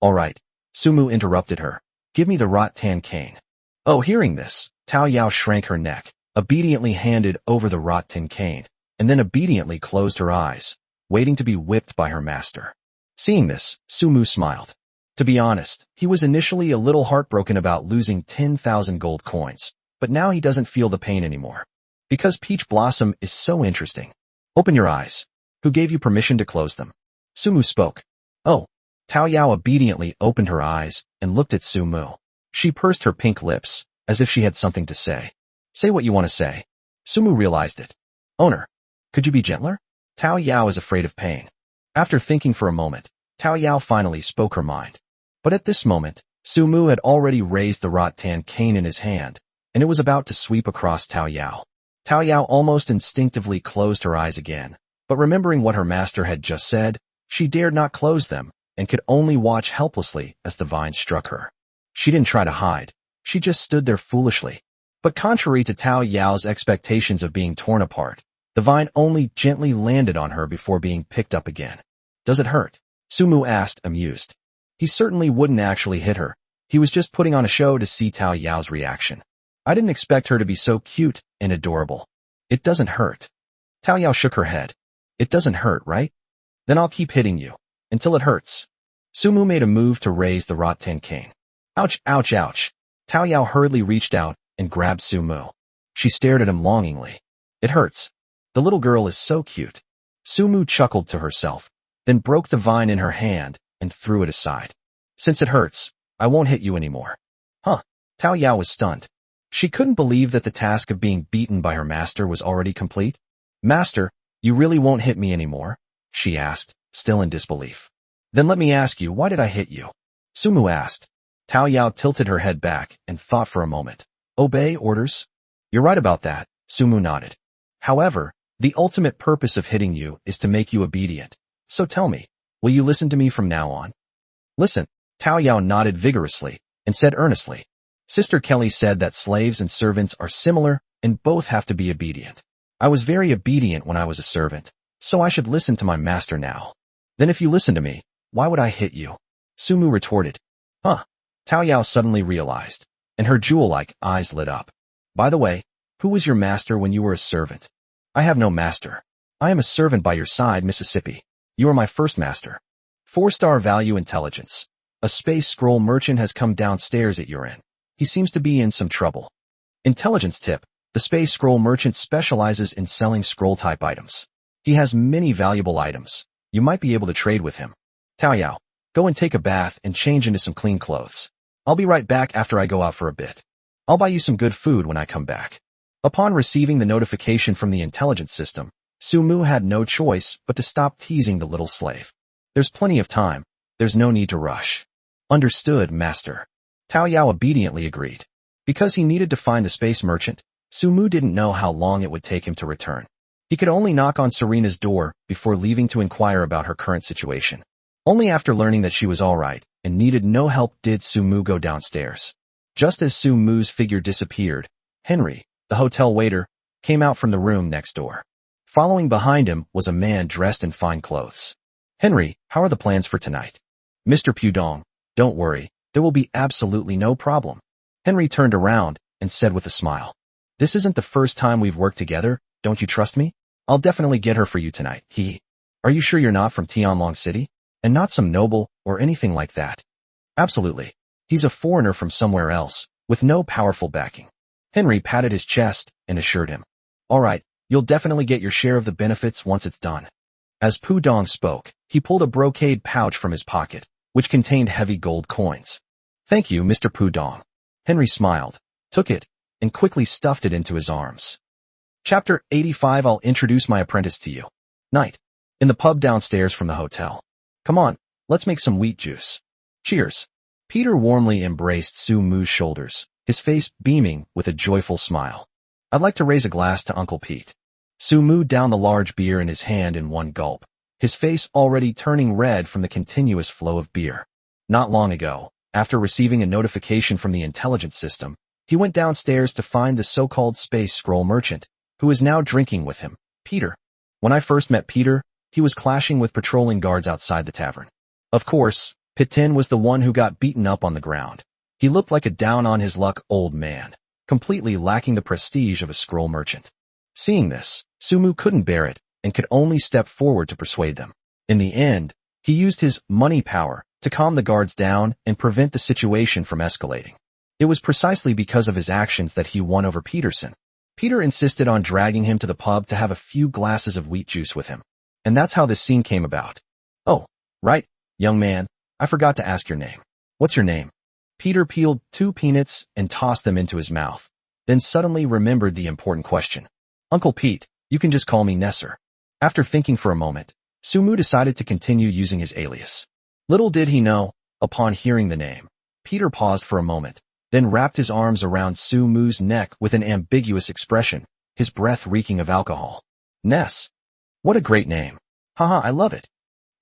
Speaker 1: All right. Sumu interrupted her. Give me the rattan cane. Oh, hearing this, Tao Yao shrank her neck, obediently handed over the rattan cane, and then obediently closed her eyes, waiting to be whipped by her master. Seeing this, Sumu smiled. To be honest, he was initially a little heartbroken about losing 10,000 gold coins, but now he doesn't feel the pain anymore. Because Peach Blossom is so interesting. Open your eyes. Who gave you permission to close them? Sumu spoke. Oh. Tao Yao obediently opened her eyes and looked at Sumu. She pursed her pink lips, as if she had something to say. Say what you want to say. Sumu realized it. Owner, could you be gentler? Tao Yao is afraid of pain. After thinking for a moment, Tao Yao finally spoke her mind. But at this moment, Sumu had already raised the rattan cane in his hand, and it was about to sweep across Tao Yao. Tao Yao almost instinctively closed her eyes again, but remembering what her master had just said, she dared not close them, and could only watch helplessly as the vine struck her. She didn't try to hide. She just stood there foolishly. But contrary to Tao Yao's expectations of being torn apart, the vine only gently landed on her before being picked up again. Does it hurt? Sumu asked, amused. He certainly wouldn't actually hit her. He was just putting on a show to see Tao Yao's reaction. I didn't expect her to be so cute and adorable. It doesn't hurt. Tao Yao shook her head. It doesn't hurt, right? Then I'll keep hitting you. Until it hurts. Sumu made a move to raise the rattan cane. Ouch, ouch, ouch. Tao Yao hurriedly reached out and grabbed Sumu. She stared at him longingly. It hurts. The little girl is so cute. Sumu chuckled to herself, then broke the vine in her hand and threw it aside. Since it hurts, I won't hit you anymore. Huh. Tao Yao was stunned. She couldn't believe that the task of being beaten by her master was already complete. Master, you really won't hit me anymore? She asked, still in disbelief. Then let me ask you, why did I hit you? Sumu asked. Tao Yao tilted her head back and thought for a moment. Obey orders? You're right about that, Sumu nodded. However, the ultimate purpose of hitting you is to make you obedient. So tell me, will you listen to me from now on? Listen, Tao Yao nodded vigorously and said earnestly. Sister Kelly said that slaves and servants are similar and both have to be obedient. I was very obedient when I was a servant, so I should listen to my master now. Then if you listen to me, why would I hit you? Sumu retorted. Huh. Tao Yao suddenly realized, and her jewel-like eyes lit up. By the way, who was your master when you were a servant? I have no master. I am a servant by your side, Mississippi. You are my first master. 4-star value intelligence. A space scroll merchant has come downstairs at your inn. He seems to be in some trouble. Intelligence tip. The space scroll merchant specializes in selling scroll-type items. He has many valuable items. You might be able to trade with him. Tao Yao, go and take a bath and change into some clean clothes. I'll be right back after I go out for a bit. I'll buy you some good food when I come back. Upon receiving the notification from the intelligence system, Sumu had no choice but to stop teasing the little slave. There's plenty of time. There's no need to rush. Understood, master. Tao Yao obediently agreed. Because he needed to find the space merchant, Sumu didn't know how long it would take him to return. He could only knock on Serena's door before leaving to inquire about her current situation. Only after learning that she was alright and needed no help did Sumu go downstairs. Just as Sumu's figure disappeared, Henry, the hotel waiter, came out from the room next door. Following behind him was a man dressed in fine clothes. Henry, how are the plans for tonight? Mr. Pudong, don't worry, there will be absolutely no problem. Henry turned around and said with a smile. This isn't the first time we've worked together, don't you trust me? I'll definitely get her for you tonight. Are you sure you're not from Tianlong City? And not some noble or anything like that? Absolutely. He's a foreigner from somewhere else, with no powerful backing. Henry patted his chest and assured him. Alright, you'll definitely get your share of the benefits once it's done. As Pudong spoke, he pulled a brocade pouch from his pocket, which contained heavy gold coins. Thank you, Mr. Pudong. Henry smiled, took it, and quickly stuffed it into his arms. Chapter 85. I'll introduce my apprentice to you. Night. In the pub downstairs from the hotel. Come on, let's make some wheat juice. Cheers. Peter warmly embraced Sumu's shoulders, his face beaming with a joyful smile. I'd like to raise a glass to Uncle Pete. Sumu downed the large beer in his hand in one gulp, his face already turning red from the continuous flow of beer. Not long ago, after receiving a notification from the intelligence system, he went downstairs to find the so-called space scroll merchant, who is now drinking with him. Peter. When I first met Peter, he was clashing with patrolling guards outside the tavern. Of course, Pitin was the one who got beaten up on the ground. He looked like a down-on-his-luck old man, completely lacking the prestige of a scroll merchant. Seeing this, Sumu couldn't bear it and could only step forward to persuade them. In the end, he used his money power to calm the guards down and prevent the situation from escalating. It was precisely because of his actions that he won over Peterson. Peter insisted on dragging him to the pub to have a few glasses of wheat juice with him. And that's how this scene came about. Oh, right, young man, I forgot to ask your name. What's your name? Peter peeled 2 peanuts and tossed them into his mouth, then suddenly remembered the important question. Uncle Pete, you can just call me Nesser. After thinking for a moment, Sumu decided to continue using his alias. Little did he know, upon hearing the name, Peter paused for a moment, then wrapped his arms around Sumu's neck with an ambiguous expression, his breath reeking of alcohol. Ness. What a great name. Haha, I love it.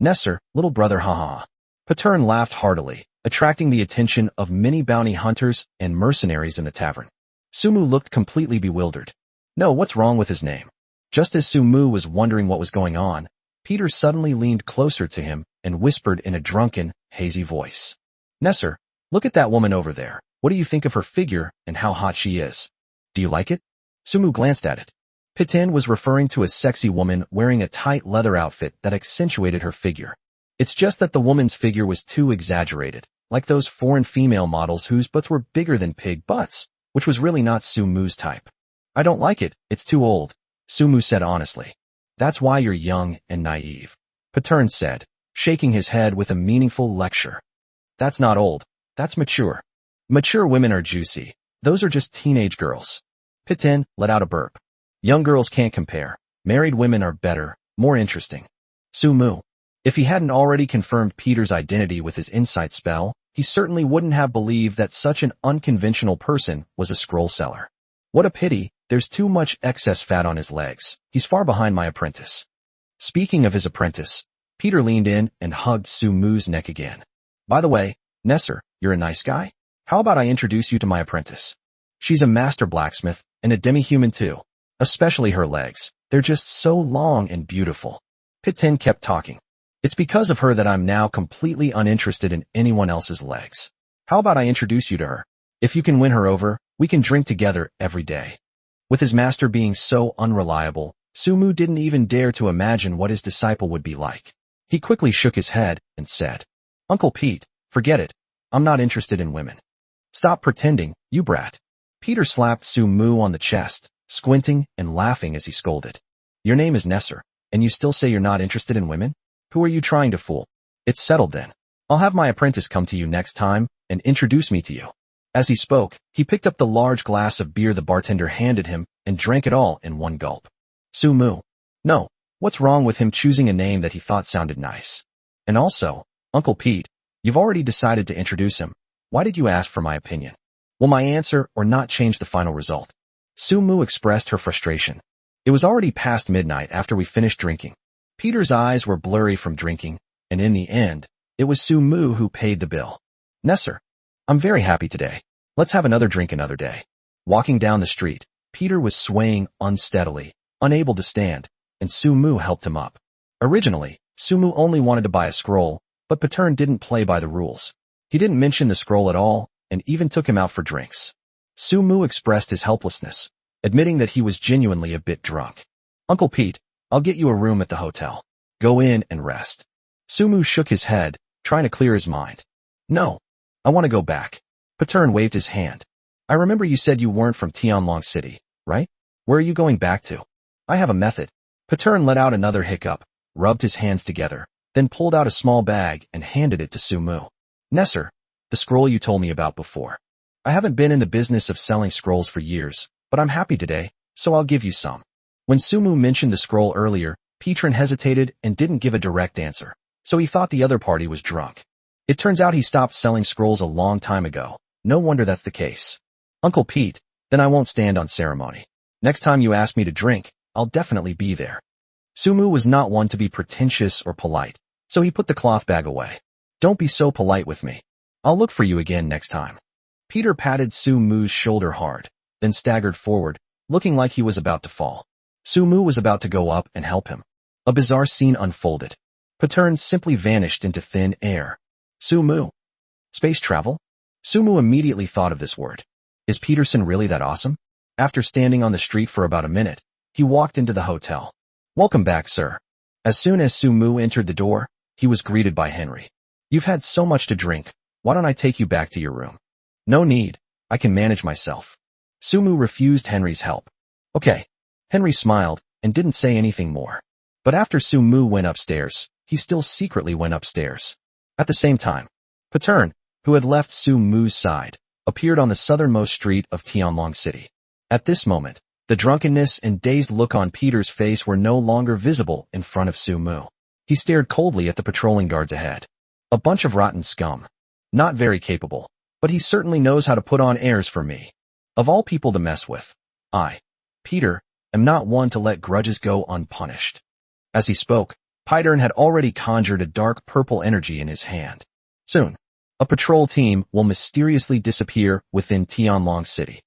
Speaker 1: Nesser, little brother, haha. Patern laughed heartily, attracting the attention of many bounty hunters and mercenaries in the tavern. Sumu looked completely bewildered. No, what's wrong with his name? Just as Sumu was wondering what was going on, Peter suddenly leaned closer to him and whispered in a drunken, hazy voice. Nesser, look at that woman over there. What do you think of her figure and how hot she is? Do you like it? Sumu glanced at it. Pitin was referring to a sexy woman wearing a tight leather outfit that accentuated her figure. It's just that the woman's figure was too exaggerated, like those foreign female models whose butts were bigger than pig butts, which was really not Sumu's type. I don't like it, it's too old, Sumu said honestly. That's why you're young and naive, Patern said, shaking his head with a meaningful lecture. That's not old, that's mature. Mature women are juicy, those are just teenage girls. Pitin let out a burp. Young girls can't compare, married women are better, more interesting. Sumu. If he hadn't already confirmed Peter's identity with his insight spell, he certainly wouldn't have believed that such an unconventional person was a scroll seller. What a pity, there's too much excess fat on his legs. He's far behind my apprentice. Speaking of his apprentice, Peter leaned in and hugged Sumu's neck again. By the way, Nesser, you're a nice guy? How about I introduce you to my apprentice? She's a master blacksmith and a demi-human too. Especially her legs. They're just so long and beautiful. Pitin kept talking. It's because of her that I'm now completely uninterested in anyone else's legs. How about I introduce you to her? If you can win her over, we can drink together every day. With his master being so unreliable, Sumu didn't even dare to imagine what his disciple would be like. He quickly shook his head and said, Uncle Pete, forget it. I'm not interested in women. Stop pretending, you brat. Peter slapped Sumu on the chest, squinting and laughing as he scolded. Your name is Nesser, and you still say you're not interested in women? Who are you trying to fool? It's settled then. I'll have my apprentice come to you next time and introduce me to you. As he spoke, he picked up the large glass of beer the bartender handed him and drank it all in one gulp. Sumu. No, what's wrong with him choosing a name that he thought sounded nice? And also, Uncle Pete, you've already decided to introduce him. Why did you ask for my opinion? Will my answer or not change the final result? Sumu expressed her frustration. It was already past midnight after we finished drinking. Peter's eyes were blurry from drinking, and in the end, it was Sumu who paid the bill. Nesser, I'm very happy today. Let's have another drink another day. Walking down the street, Peter was swaying unsteadily, unable to stand, and Sumu helped him up. Originally, Sumu only wanted to buy a scroll, but Patern didn't play by the rules. He didn't mention the scroll at all, and even took him out for drinks. Sumu expressed his helplessness, admitting that he was genuinely a bit drunk. Uncle Pete, I'll get you a room at the hotel. Go in and rest. Sumu shook his head, trying to clear his mind. No, I want to go back. Patern waved his hand. I remember you said you weren't from Tianlong City, right? Where are you going back to? I have a method. Patern let out another hiccup, rubbed his hands together, then pulled out a small bag and handed it to Sumu. Nesser, the scroll you told me about before. I haven't been in the business of selling scrolls for years, but I'm happy today, so I'll give you some. When Sumu mentioned the scroll earlier, Patern hesitated and didn't give a direct answer, so he thought the other party was drunk. It turns out he stopped selling scrolls a long time ago. No wonder that's the case. Uncle Pete, then I won't stand on ceremony. Next time you ask me to drink, I'll definitely be there. Sumu was not one to be pretentious or polite, so he put the cloth bag away. Don't be so polite with me. I'll look for you again next time. Peter patted Sumu's shoulder hard, then staggered forward, looking like he was about to fall. Sumu was about to go up and help him, A bizarre scene unfolded. Patern simply vanished into thin air. Sumu. Space travel? Sumu immediately thought of this word. Is Peterson really that awesome? After standing on the street for about a minute, he walked into the hotel. Welcome back, sir. As soon as Sumu entered the door, he was greeted by Henry. You've had so much to drink. Why don't I take you back to your room? No need. I can manage myself. Sumu refused Henry's help. Okay. Henry smiled and didn't say anything more. But after Sumu went upstairs, he still secretly went upstairs. At the same time, Patern, who had left Sumu's side, appeared on the southernmost street of Tianlong City. At this moment, the drunkenness and dazed look on Peter's face were no longer visible in front of Sumu. He stared coldly at the patrolling guards ahead. A bunch of rotten scum. Not very capable, but he certainly knows how to put on airs for me. Of all people to mess with, I, Peter, am not one to let grudges go unpunished. As he spoke, Patern had already conjured a dark purple energy in his hand. Soon, a patrol team will mysteriously disappear within Tianlong City.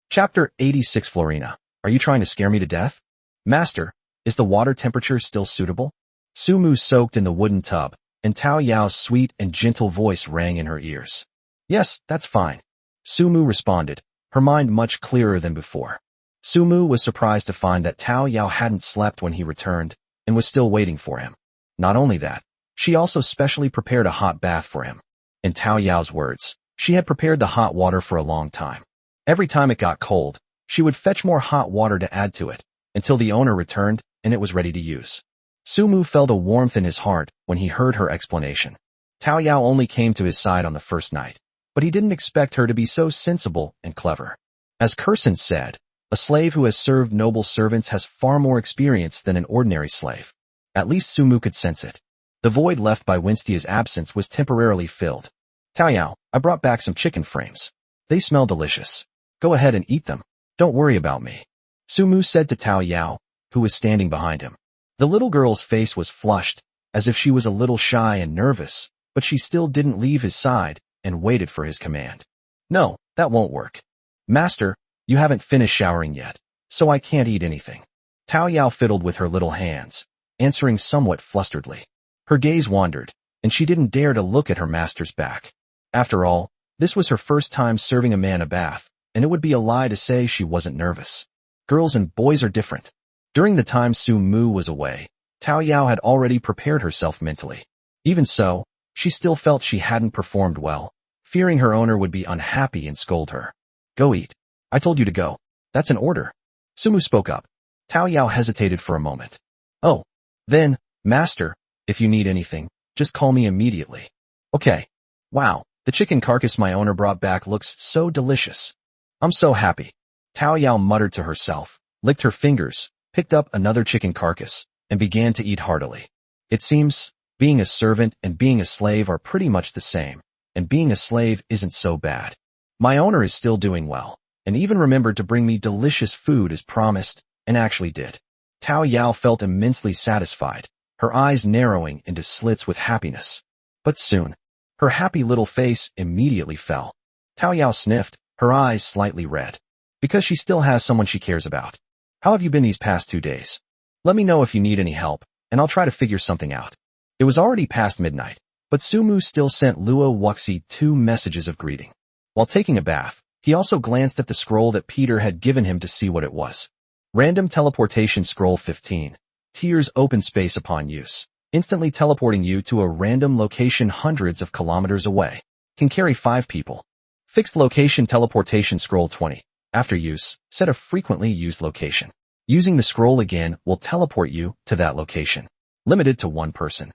Speaker 1: Chapter 86 Florina, are you trying to scare me to death? Master, is the water temperature still suitable? Sumu soaked in the wooden tub, and Tao Yao's sweet and gentle voice rang in her ears. Yes, that's fine. Sumu responded, her mind much clearer than before. Sumu was surprised to find that Tao Yao hadn't slept when he returned, and was still waiting for him. Not only that, she also specially prepared a hot bath for him. In Tao Yao's words, she had prepared the hot water for a long time. Every time it got cold, she would fetch more hot water to add to it, until the owner returned and it was ready to use. Sumu felt a warmth in his heart when he heard her explanation. Tao Yao only came to his side on the first night, but he didn't expect her to be so sensible and clever. As Curson said, a slave who has served noble servants has far more experience than an ordinary slave. At least Sumu could sense it. The void left by Winstia's absence was temporarily filled. Tao Yao, I brought back some chicken frames. They smell delicious. Go ahead and eat them. Don't worry about me. Sumu said to Tao Yao, who was standing behind him. The little girl's face was flushed, as if she was a little shy and nervous, but she still didn't leave his side and waited for his command. No, that won't work. Master, you haven't finished showering yet, so I can't eat anything. Tao Yao fiddled with her little hands, answering somewhat flusteredly. Her gaze wandered, and she didn't dare to look at her master's back. After all, this was her first time serving a man a bath, and it would be a lie to say she wasn't nervous. Girls and boys are different. During the time Sumu was away, Tao Yao had already prepared herself mentally. Even so, she still felt she hadn't performed well, fearing her owner would be unhappy and scold her. Go eat. I told you to go. That's an order. Sumu spoke up. Tao Yao hesitated for a moment. Oh. Then, Master, if you need anything, just call me immediately. Okay. Wow, the chicken carcass my owner brought back looks so delicious. I'm so happy. Tao Yao muttered to herself, licked her fingers, picked up another chicken carcass, and began to eat heartily. It seems, being a servant and being a slave are pretty much the same, and being a slave isn't so bad. My owner is still doing well, and even remembered to bring me delicious food as promised, and actually did. Tao Yao felt immensely satisfied, her eyes narrowing into slits with happiness. But soon, her happy little face immediately fell. Tao Yao sniffed, her eyes slightly red. Because she still has someone she cares about. How have you been these past 2 days? Let me know if you need any help, and I'll try to figure something out. It was already past midnight, but Sumu still sent Luo Wuxi 2 messages of greeting. While taking a bath, he also glanced at the scroll that Peter had given him to see what it was. Random Teleportation Scroll 15. Tears open space upon use, instantly teleporting you to a random location hundreds of kilometers away. Can carry 5 people. Fixed Location Teleportation Scroll 20. After use, set a frequently used location. Using the scroll again will teleport you to that location. Limited to 1 person.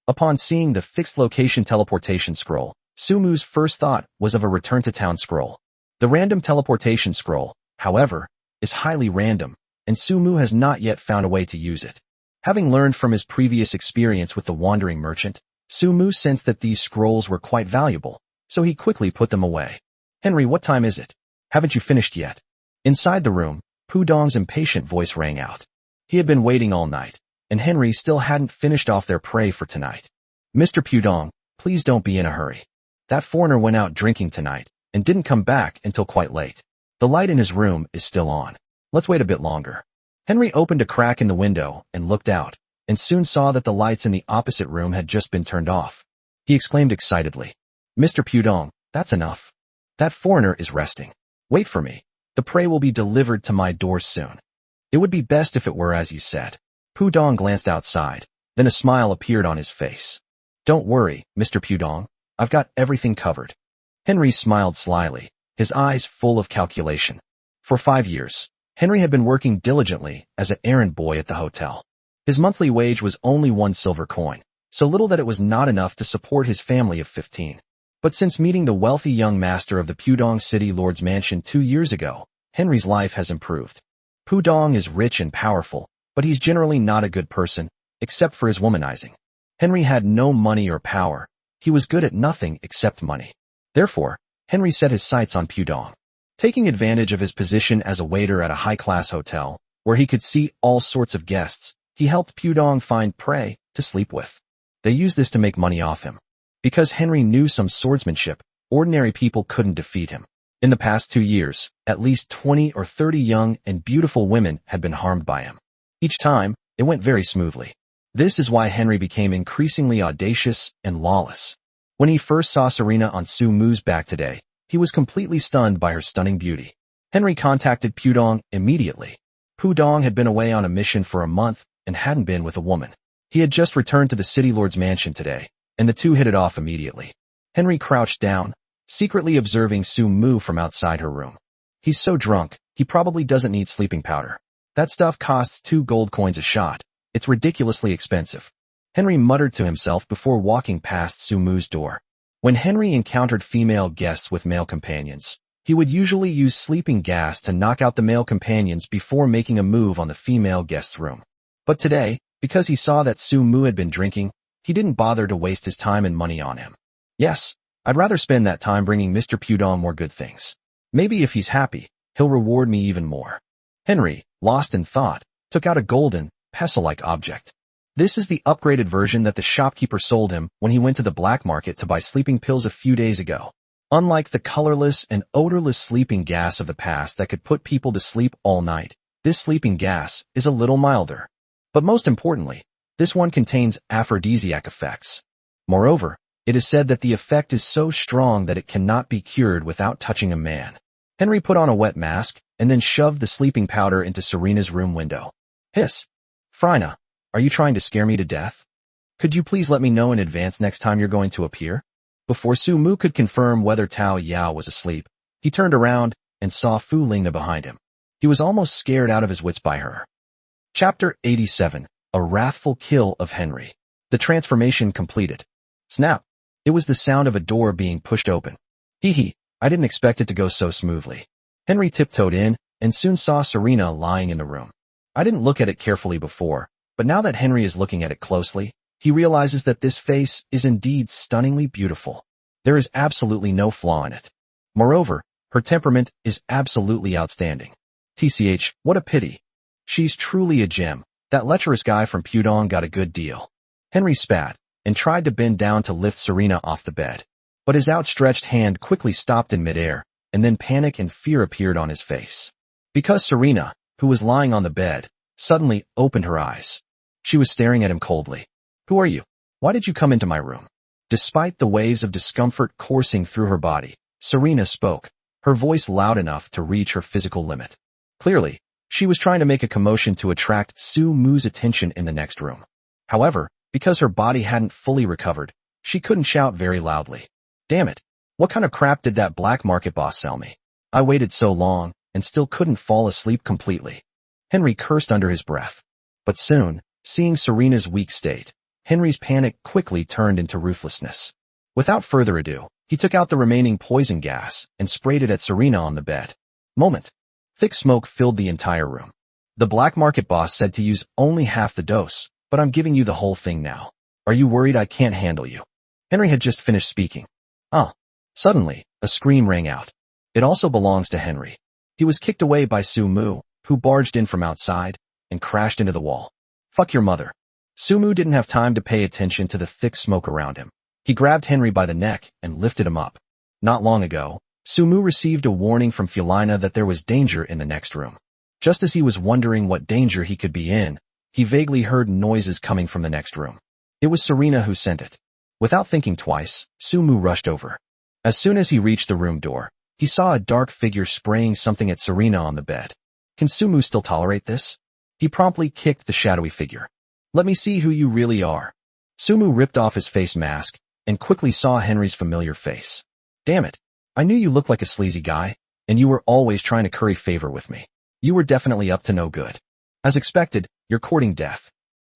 Speaker 1: Upon seeing the Fixed Location Teleportation Scroll, Sumu's first thought was of a Return to Town scroll. The Random Teleportation Scroll, however, is highly random, and Sumu has not yet found a way to use it. Having learned from his previous experience with the Wandering Merchant, Sumu sensed that these scrolls were quite valuable, so he quickly put them away. Henry, what time is it? Haven't you finished yet? Inside the room, Pudong's impatient voice rang out. He had been waiting all night, and Henry still hadn't finished off their prey for tonight. Mr. Pudong, please don't be in a hurry. That foreigner went out drinking tonight, and didn't come back until quite late. The light in his room is still on. Let's wait a bit longer. Henry opened a crack in the window and looked out, and soon saw that the lights in the opposite room had just been turned off. He exclaimed excitedly, "Mr. Pudong, that's enough. That foreigner is resting. Wait for me. The prey will be delivered to my door soon. It would be best if it were as you said." Pudong glanced outside, then a smile appeared on his face. "Don't worry, Mr. Pudong. I've got everything covered." Henry smiled slyly, his eyes full of calculation. For 5 years, Henry had been working diligently as an errand boy at the hotel. His monthly wage was only 1 silver coin, so little that it was not enough to support his family of 15. But since meeting the wealthy young master of the Pudong City Lord's mansion 2 years ago, Henry's life has improved. Pudong is rich and powerful, but he's generally not a good person, except for his womanizing. Henry had no money or power. He was good at nothing except money. Therefore, Henry set his sights on Pudong. Taking advantage of his position as a waiter at a high-class hotel, where he could see all sorts of guests, he helped Pudong find prey to sleep with. They used this to make money off him. Because Henry knew some swordsmanship, ordinary people couldn't defeat him. In the past 2 years, at least 20 or 30 young and beautiful women had been harmed by him. Each time, it went very smoothly. This is why Henry became increasingly audacious and lawless. When he first saw Serena on Su Mu's back today, he was completely stunned by her stunning beauty. Henry contacted Pudong immediately. Pudong had been away on a mission for a month and hadn't been with a woman. He had just returned to the city lord's mansion today, and the two hit it off immediately. Henry crouched down, secretly observing Su Mu from outside her room. He's so drunk, he probably doesn't need sleeping powder. That stuff costs 2 gold coins a shot. It's ridiculously expensive. Henry muttered to himself before walking past Su Mu's door. When Henry encountered female guests with male companions, he would usually use sleeping gas to knock out the male companions before making a move on the female guest's room. But today, because he saw that Su Mu had been drinking, he didn't bother to waste his time and money on him. Yes, I'd rather spend that time bringing Mr. Pudong more good things. Maybe if he's happy, he'll reward me even more. Henry, lost in thought, took out a golden, pestle-like object. This is the upgraded version that the shopkeeper sold him when he went to the black market to buy sleeping pills a few days ago. Unlike the colorless and odorless sleeping gas of the past that could put people to sleep all night, this sleeping gas is a little milder. But most importantly, this one contains aphrodisiac effects. Moreover, it is said that the effect is so strong that it cannot be cured without touching a man. Henry put on a wet mask and then shoved the sleeping powder into Serena's room window. Hiss. Frina, are you trying to scare me to death? Could you please let me know in advance next time you're going to appear? Before Su Mu could confirm whether Tao Yao was asleep, he turned around and saw Fu Lingna behind him. He was almost scared out of his wits by her. Chapter 87. A Wrathful Kill of Henry. The transformation completed. Snap. It was the sound of a door being pushed open. Hee, I didn't expect it to go so smoothly. Henry tiptoed in and soon saw Serena lying in the room. I didn't look at it carefully before, but now that Henry is looking at it closely, he realizes that this face is indeed stunningly beautiful. There is absolutely no flaw in it. Moreover, her temperament is absolutely outstanding. TCH, what a pity. She's truly a gem. That lecherous guy from Pudong got a good deal. Henry spat and tried to bend down to lift Serena off the bed. But his outstretched hand quickly stopped in midair, and then panic and fear appeared on his face. Because Serena, who was lying on the bed, suddenly opened her eyes. She was staring at him coldly. Who are you? Why did you come into my room? Despite the waves of discomfort coursing through her body, Serena spoke, her voice loud enough to reach her physical limit. Clearly, she was trying to make a commotion to attract Su Mu's attention in the next room. However, because her body hadn't fully recovered, she couldn't shout very loudly. Damn it! What kind of crap did that black market boss sell me? I waited so long, and still couldn't fall asleep completely. Henry cursed under his breath. But soon, seeing Serena's weak state, Henry's panic quickly turned into ruthlessness. Without further ado, he took out the remaining poison gas and sprayed it at Serena on the bed. Moment. Thick smoke filled the entire room. The black market boss said to use only half the dose, but I'm giving you the whole thing now. Are you worried I can't handle you? Henry had just finished speaking. Suddenly, a scream rang out. It also belongs to Henry. He was kicked away by Su Mu, who barged in from outside and crashed into the wall. Fuck your mother. Su Mu didn't have time to pay attention to the thick smoke around him. He grabbed Henry by the neck and lifted him up. Not long ago, Su Mu received a warning from Fulina that there was danger in the next room. Just as he was wondering what danger he could be in, he vaguely heard noises coming from the next room. It was Serena who sent it. Without thinking twice, Sumu rushed over. As soon as he reached the room door, he saw a dark figure spraying something at Serena on the bed. Can Sumu still tolerate this? He promptly kicked the shadowy figure. Let me see who you really are. Sumu ripped off his face mask and quickly saw Henry's familiar face. Damn it. I knew you looked like a sleazy guy, and you were always trying to curry favor with me. You were definitely up to no good. As expected, you're courting death.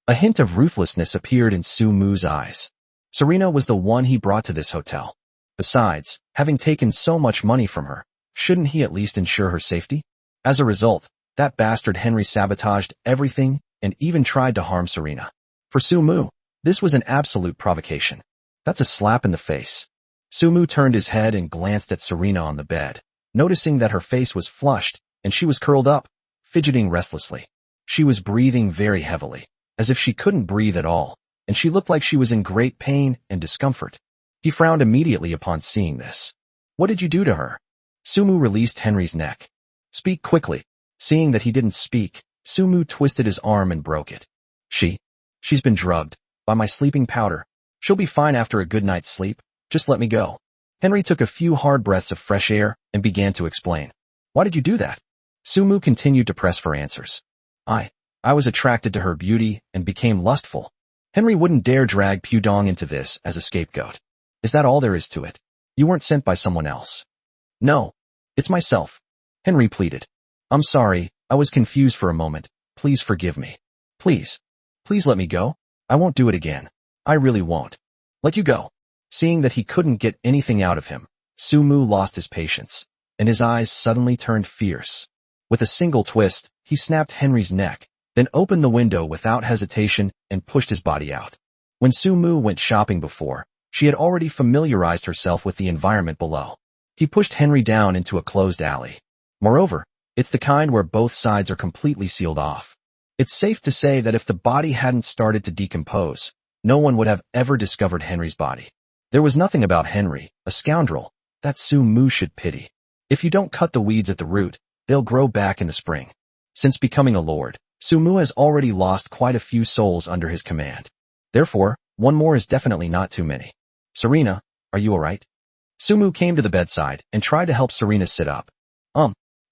Speaker 1: A hint of ruthlessness appeared in Sumu's eyes. Serena was the one he brought to this hotel. Besides, having taken so much money from her, shouldn't he at least ensure her safety? As a result, that bastard Henry sabotaged everything and even tried to harm Serena. For Sumu, this was an absolute provocation. That's a slap in the face. Sumu turned his head and glanced at Serena on the bed, noticing that her face was flushed and she was curled up, fidgeting restlessly. She was breathing very heavily, as if she couldn't breathe at all, and she looked like she was in great pain and discomfort. He frowned immediately upon seeing this. What did you do to her? Sumu released Henry's neck. Speak quickly. Seeing that he didn't speak, Sumu twisted his arm and broke it. She's been drugged by my sleeping powder. She'll be fine after a good night's sleep. Just let me go. Henry took a few hard breaths of fresh air and began to explain. Why did you do that? Sumu continued to press for answers. I was attracted to her beauty and became lustful. Henry wouldn't dare drag Pudong into this as a scapegoat. Is that all there is to it? You weren't sent by someone else. No. It's myself. Henry pleaded. I'm sorry, I was confused for a moment. Please forgive me. Please let me go. I won't do it again. I really won't. Let you go. Seeing that he couldn't get anything out of him, Sumu lost his patience, and his eyes suddenly turned fierce. With a single twist, he snapped Henry's neck, then opened the window without hesitation and pushed his body out. When Sumu went shopping before, she had already familiarized herself with the environment below. He pushed Henry down into a closed alley. Moreover, it's the kind where both sides are completely sealed off. It's safe to say that if the body hadn't started to decompose, no one would have ever discovered Henry's body. There was nothing about Henry, a scoundrel, that Sumu should pity. If you don't cut the weeds at the root, they'll grow back in the spring. Since becoming a lord, Sumu has already lost quite a few souls under his command. Therefore, one more is definitely not too many. Serena, are you alright? Sumu came to the bedside and tried to help Serena sit up.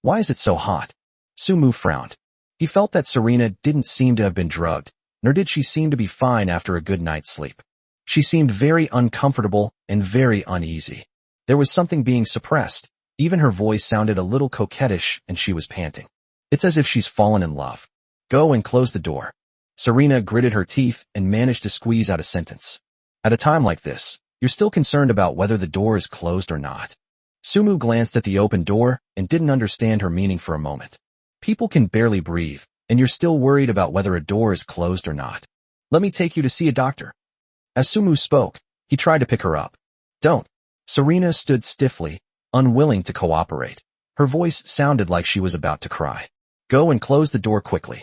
Speaker 1: Why is it so hot? Sumu frowned. He felt that Serena didn't seem to have been drugged, nor did she seem to be fine after a good night's sleep. She seemed very uncomfortable and very uneasy. There was something being suppressed. Even her voice sounded a little coquettish and she was panting. It's as if she's fallen in love. Go and close the door. Serena gritted her teeth and managed to squeeze out a sentence. At a time like this, you're still concerned about whether the door is closed or not. Sumu glanced at the open door and didn't understand her meaning for a moment. People can barely breathe, and you're still worried about whether a door is closed or not. Let me take you to see a doctor. As Sumu spoke, he tried to pick her up. Don't. Serena stood stiffly, unwilling to cooperate. Her voice sounded like she was about to cry. Go and close the door quickly.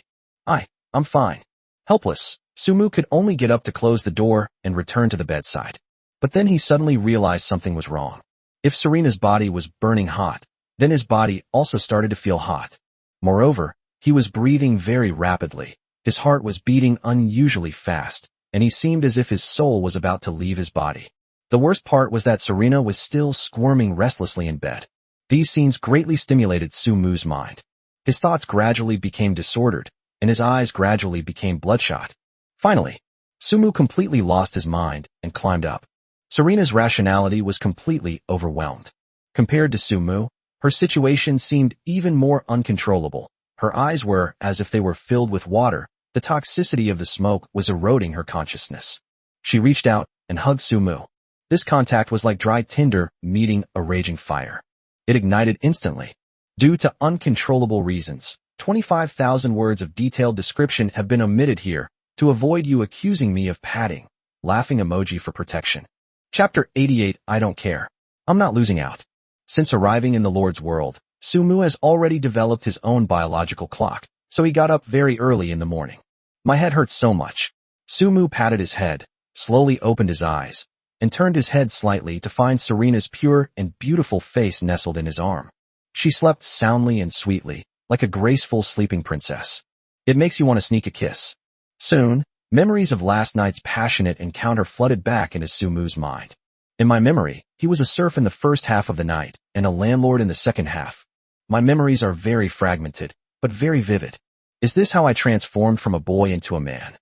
Speaker 1: I'm fine. Helpless, Sumu could only get up to close the door and return to the bedside. But then he suddenly realized something was wrong. If Serena's body was burning hot, then his body also started to feel hot. Moreover, he was breathing very rapidly, his heart was beating unusually fast, and he seemed as if his soul was about to leave his body. The worst part was that Serena was still squirming restlessly in bed. These scenes greatly stimulated Sumu's mind. His thoughts gradually became disordered, and his eyes gradually became bloodshot. Finally, Sumu completely lost his mind and climbed up. Serena's rationality was completely overwhelmed. Compared to Sumu, her situation seemed even more uncontrollable. Her eyes were as if they were filled with water. The toxicity of the smoke was eroding her consciousness. She reached out and hugged Sumu. This contact was like dry tinder meeting a raging fire. It ignited instantly. Due to uncontrollable reasons, 25,000 words of detailed description have been omitted here to avoid you accusing me of padding. Laughing emoji for protection. Chapter 88. I don't care. I'm not losing out. Since arriving in the Lord's world, Sumu has already developed his own biological clock, so he got up very early in the morning. My head hurts so much. Sumu patted his head, slowly opened his eyes, and turned his head slightly to find Serena's pure and beautiful face nestled in his arm. She slept soundly and sweetly, like a graceful sleeping princess. It makes you want to sneak a kiss. Soon, memories of last night's passionate encounter flooded back into Sumu's mind. In my memory, he was a serf in the first half of the night and a landlord in the second half. My memories are very fragmented, but very vivid. Is this how I transformed from a boy into a man?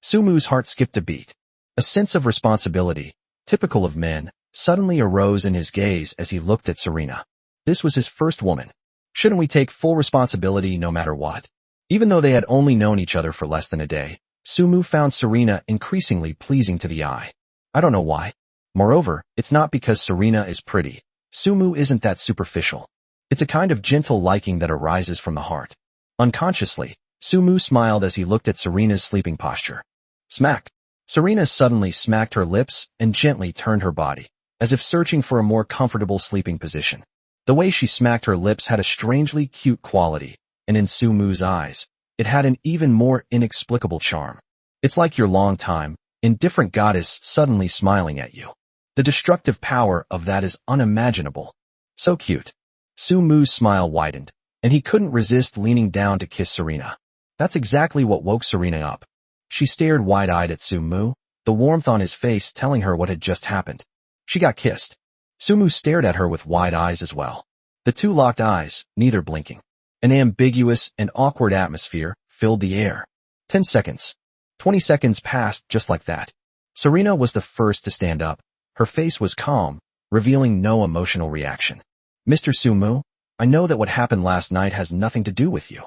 Speaker 1: Sumu's heart skipped a beat. A sense of responsibility, typical of men, suddenly arose in his gaze as he looked at Serena. This was his first woman. Shouldn't we take full responsibility no matter what? Even though they had only known each other for less than a day, Sumu found Serena increasingly pleasing to the eye. I don't know why. Moreover, it's not because Serena is pretty. Sumu isn't that superficial. It's a kind of gentle liking that arises from the heart. Unconsciously, Sumu smiled as he looked at Serena's sleeping posture. Smack! Serena suddenly smacked her lips and gently turned her body, as if searching for a more comfortable sleeping position. The way she smacked her lips had a strangely cute quality, and in Sumu's eyes, it had an even more inexplicable charm. It's like your long-time, indifferent goddess suddenly smiling at you. The destructive power of that is unimaginable. So cute. Sumu's smile widened, and he couldn't resist leaning down to kiss Serena. That's exactly what woke Serena up. She stared wide-eyed at Sumu, the warmth on his face telling her what had just happened. She got kissed. Sumu stared at her with wide eyes as well. The two locked eyes, neither blinking. An ambiguous and awkward atmosphere filled the air. 10 seconds. 20 seconds passed just like that. Serena was the first to stand up. Her face was calm, revealing no emotional reaction. Mr. Sumu, I know that what happened last night has nothing to do with you.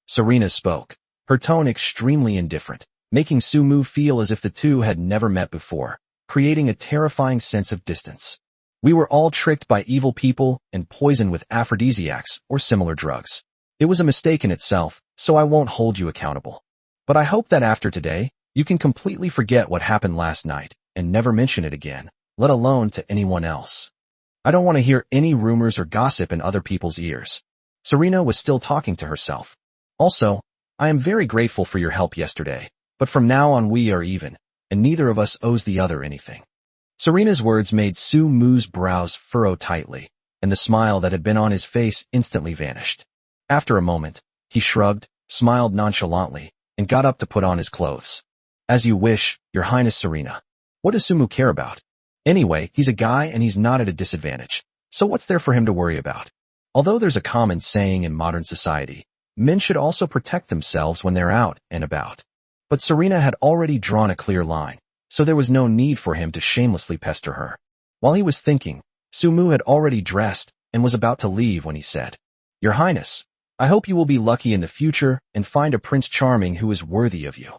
Speaker 1: Serena spoke, her tone extremely indifferent, making Sumu feel as if the two had never met before, creating a terrifying sense of distance. We were all tricked by evil people and poisoned with aphrodisiacs or similar drugs. It was a mistake in itself, so I won't hold you accountable. But I hope that after today, you can completely forget what happened last night and never mention it again, let alone to anyone else. I don't want to hear any rumors or gossip in other people's ears. Serena was still talking to herself. Also, I am very grateful for your help yesterday, but from now on we are even, and neither of us owes the other anything. Serena's words made Sumu's brows furrow tightly, and the smile that had been on his face instantly vanished. After a moment, he shrugged, smiled nonchalantly, and got up to put on his clothes. As you wish, Your Highness Serena. What does Sumu care about? Anyway, he's a guy and he's not at a disadvantage, so what's there for him to worry about? Although there's a common saying in modern society, men should also protect themselves when they're out and about. But Serena had already drawn a clear line, so there was no need for him to shamelessly pester her. While he was thinking, Sumu had already dressed and was about to leave when he said, Your Highness, I hope you will be lucky in the future and find a Prince Charming who is worthy of you.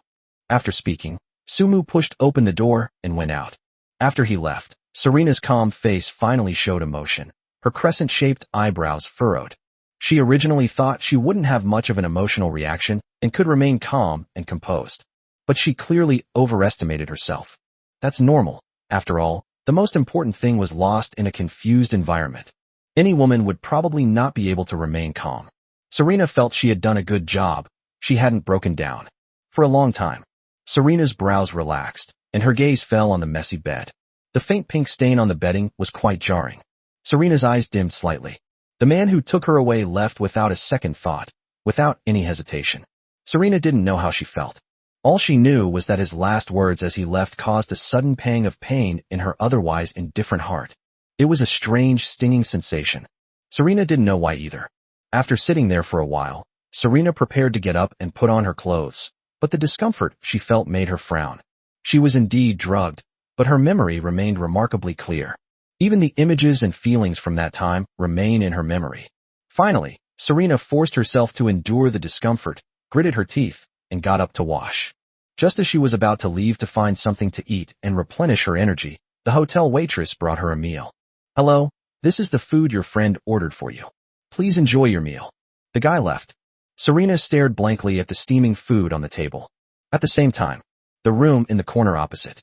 Speaker 1: After speaking, Sumu pushed open the door and went out. After he left, Serena's calm face finally showed emotion, her crescent-shaped eyebrows furrowed. She originally thought she wouldn't have much of an emotional reaction and could remain calm and composed. But she clearly overestimated herself. That's normal. After all, the most important thing was lost in a confused environment. Any woman would probably not be able to remain calm. Serena felt she had done a good job. She hadn't broken down. For a long time. Serena's brows relaxed, and her gaze fell on the messy bed. The faint pink stain on the bedding was quite jarring. Serena's eyes dimmed slightly. The man who took her away left without a second thought, without any hesitation. Serena didn't know how she felt. All she knew was that his last words as he left caused a sudden pang of pain in her otherwise indifferent heart. It was a strange, stinging sensation. Serena didn't know why either. After sitting there for a while, Serena prepared to get up and put on her clothes, but the discomfort she felt made her frown. She was indeed drugged, but her memory remained remarkably clear. Even the images and feelings from that time remain in her memory. Finally, Serena forced herself to endure the discomfort, gritted her teeth, and got up to wash. Just as she was about to leave to find something to eat and replenish her energy, the hotel waitress brought her a meal. Hello, this is the food your friend ordered for you. Please enjoy your meal. The guy left. Serena stared blankly at the steaming food on the table. At the same time, the room in the corner opposite.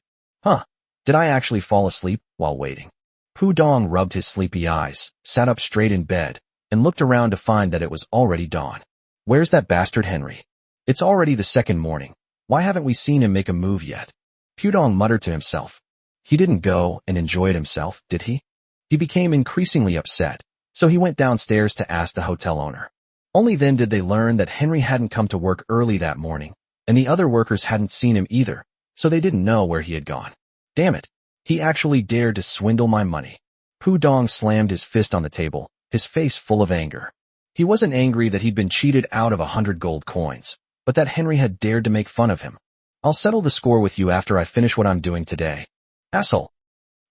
Speaker 1: Did I actually fall asleep while waiting? Pudong rubbed his sleepy eyes, sat up straight in bed, and looked around to find that it was already dawn. Where's that bastard Henry? It's already the second morning. Why haven't we seen him make a move yet? Pudong muttered to himself. He didn't go and enjoy it himself, did he? He became increasingly upset, so he went downstairs to ask the hotel owner. Only then did they learn that Henry hadn't come to work early that morning, and the other workers hadn't seen him either, so they didn't know where he had gone. Damn it. He actually dared to swindle my money. Pudong slammed his fist on the table, his face full of anger. He wasn't angry that he'd been cheated out of 100 gold coins, but that Henry had dared to make fun of him. I'll settle the score with you after I finish what I'm doing today. Asshole.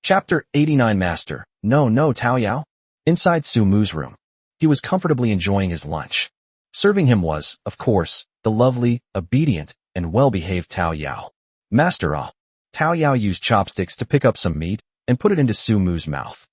Speaker 1: Chapter 89 Master. No, Tao Yao. Inside Su Mu's room. He was comfortably enjoying his lunch. Serving him was, of course, the lovely, obedient, and well-behaved Tao Yao. Master Tao Yao used chopsticks to pick up some meat and put it into Su Mu's mouth.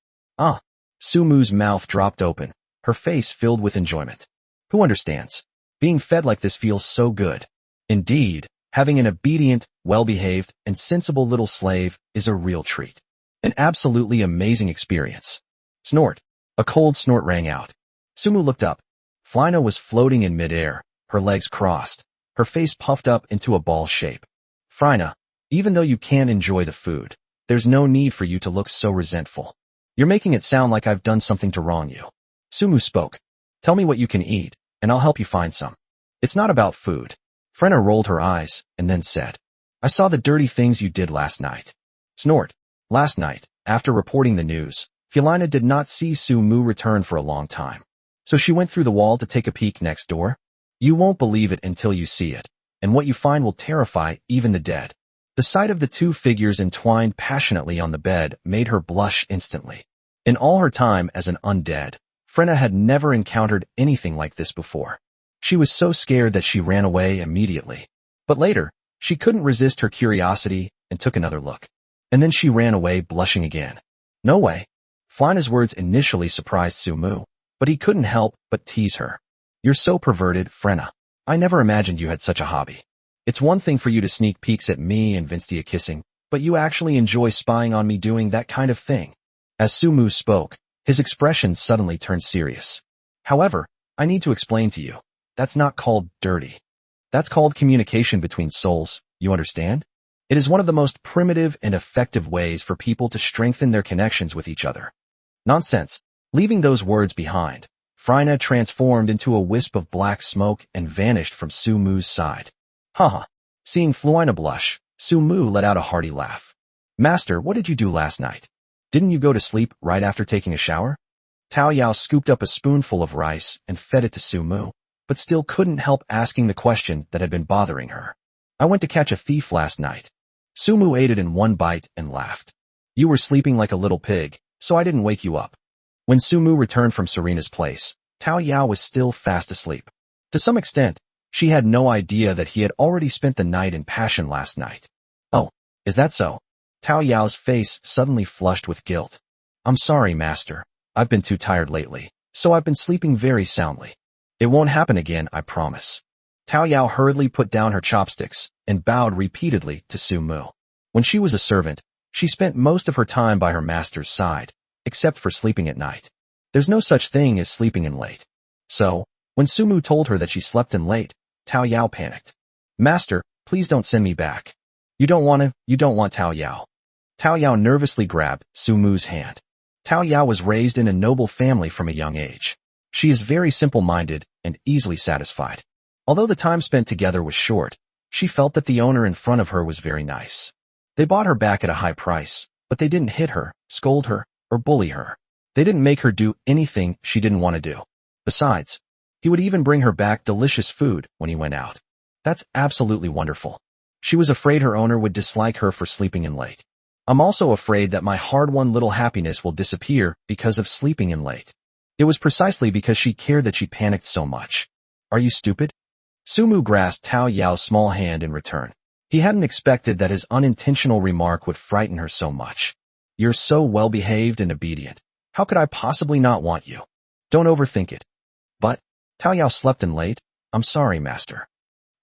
Speaker 1: Su Mu's mouth dropped open, her face filled with enjoyment. Who understands? Being fed like this feels so good. Indeed, having an obedient, well-behaved, and sensible little slave is a real treat. An absolutely amazing experience. Snort. A cold snort rang out. Sumu looked up. Flina was floating in midair, her legs crossed, her face puffed up into a ball shape. Frina, even though you can enjoy the food, there's no need for you to look so resentful. You're making it sound like I've done something to wrong you. Sumu spoke. Tell me what you can eat, and I'll help you find some. It's not about food. Frina rolled her eyes, and then said, I saw the dirty things you did last night. Snort. Last night, after reporting the news, Felina did not see Su Mu return for a long time. So she went through the wall to take a peek next door. You won't believe it until you see it, and what you find will terrify even the dead. The sight of the two figures entwined passionately on the bed made her blush instantly. In all her time as an undead, Frina had never encountered anything like this before. She was so scared that she ran away immediately. But later, she couldn't resist her curiosity and took another look. And then she ran away blushing again. No way. Flina's words initially surprised Su Mu, but he couldn't help but tease her. You're so perverted, Frina. I never imagined you had such a hobby. It's one thing for you to sneak peeks at me and Vinstia kissing, but you actually enjoy spying on me doing that kind of thing. As Su Mu spoke, his expression suddenly turned serious. However, I need to explain to you. That's not called dirty. That's called communication between souls, you understand? It is one of the most primitive and effective ways for people to strengthen their connections with each other. Nonsense. Leaving those words behind, Frina transformed into a wisp of black smoke and vanished from Su Mu's side. Haha. Seeing Flina blush, Su Mu let out a hearty laugh. Master, what did you do last night? Didn't you go to sleep right after taking a shower? Tao Yao scooped up a spoonful of rice and fed it to Su Mu, but still couldn't help asking the question that had been bothering her. I went to catch a thief last night. Su Mu ate it in one bite and laughed. You were sleeping like a little pig, so I didn't wake you up. When Su Mu returned from Serena's place, Tao Yao was still fast asleep. To some extent, she had no idea that he had already spent the night in passion last night. Oh, is that so? Tao Yao's face suddenly flushed with guilt. I'm sorry, Master. I've been too tired lately, so I've been sleeping very soundly. It won't happen again, I promise. Tao Yao hurriedly put down her chopsticks and bowed repeatedly to Su Mu. When she was a servant, she spent most of her time by her master's side, except for sleeping at night. There's no such thing as sleeping in late. So, when Su Mu told her that she slept in late, Tao Yao panicked. Master, please don't send me back. You don't want Tao Yao. Tao Yao nervously grabbed Su Mu's hand. Tao Yao was raised in a noble family from a young age. She is very simple-minded and easily satisfied. Although the time spent together was short, she felt that the owner in front of her was very nice. They bought her back at a high price, but they didn't hit her, scold her, or bully her. They didn't make her do anything she didn't want to do. Besides, he would even bring her back delicious food when he went out. That's absolutely wonderful. She was afraid her owner would dislike her for sleeping in late. I'm also afraid that my hard-won little happiness will disappear because of sleeping in late. It was precisely because she cared that she panicked so much. Are you stupid? Su Mu grasped Tao Yao's small hand in return. He hadn't expected that his unintentional remark would frighten her so much. You're so well-behaved and obedient. How could I possibly not want you? Don't overthink it. But, Tao Yao slept in late? I'm sorry, Master.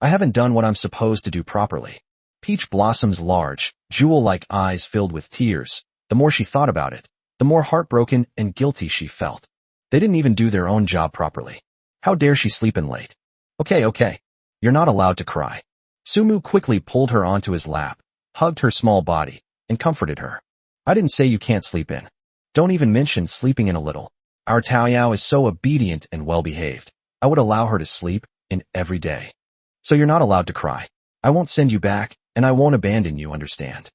Speaker 1: I haven't done what I'm supposed to do properly. Peach Blossom's large, jewel-like eyes filled with tears. The more she thought about it, the more heartbroken and guilty she felt. They didn't even do their own job properly. How dare she sleep in late? Okay. You're not allowed to cry. Su Mu quickly pulled her onto his lap, hugged her small body, and comforted her. I didn't say you can't sleep in. Don't even mention sleeping in a little. Our Tao Yao is so obedient and well-behaved. I would allow her to sleep in every day. So you're not allowed to cry. I won't send you back, and I won't abandon you, understand?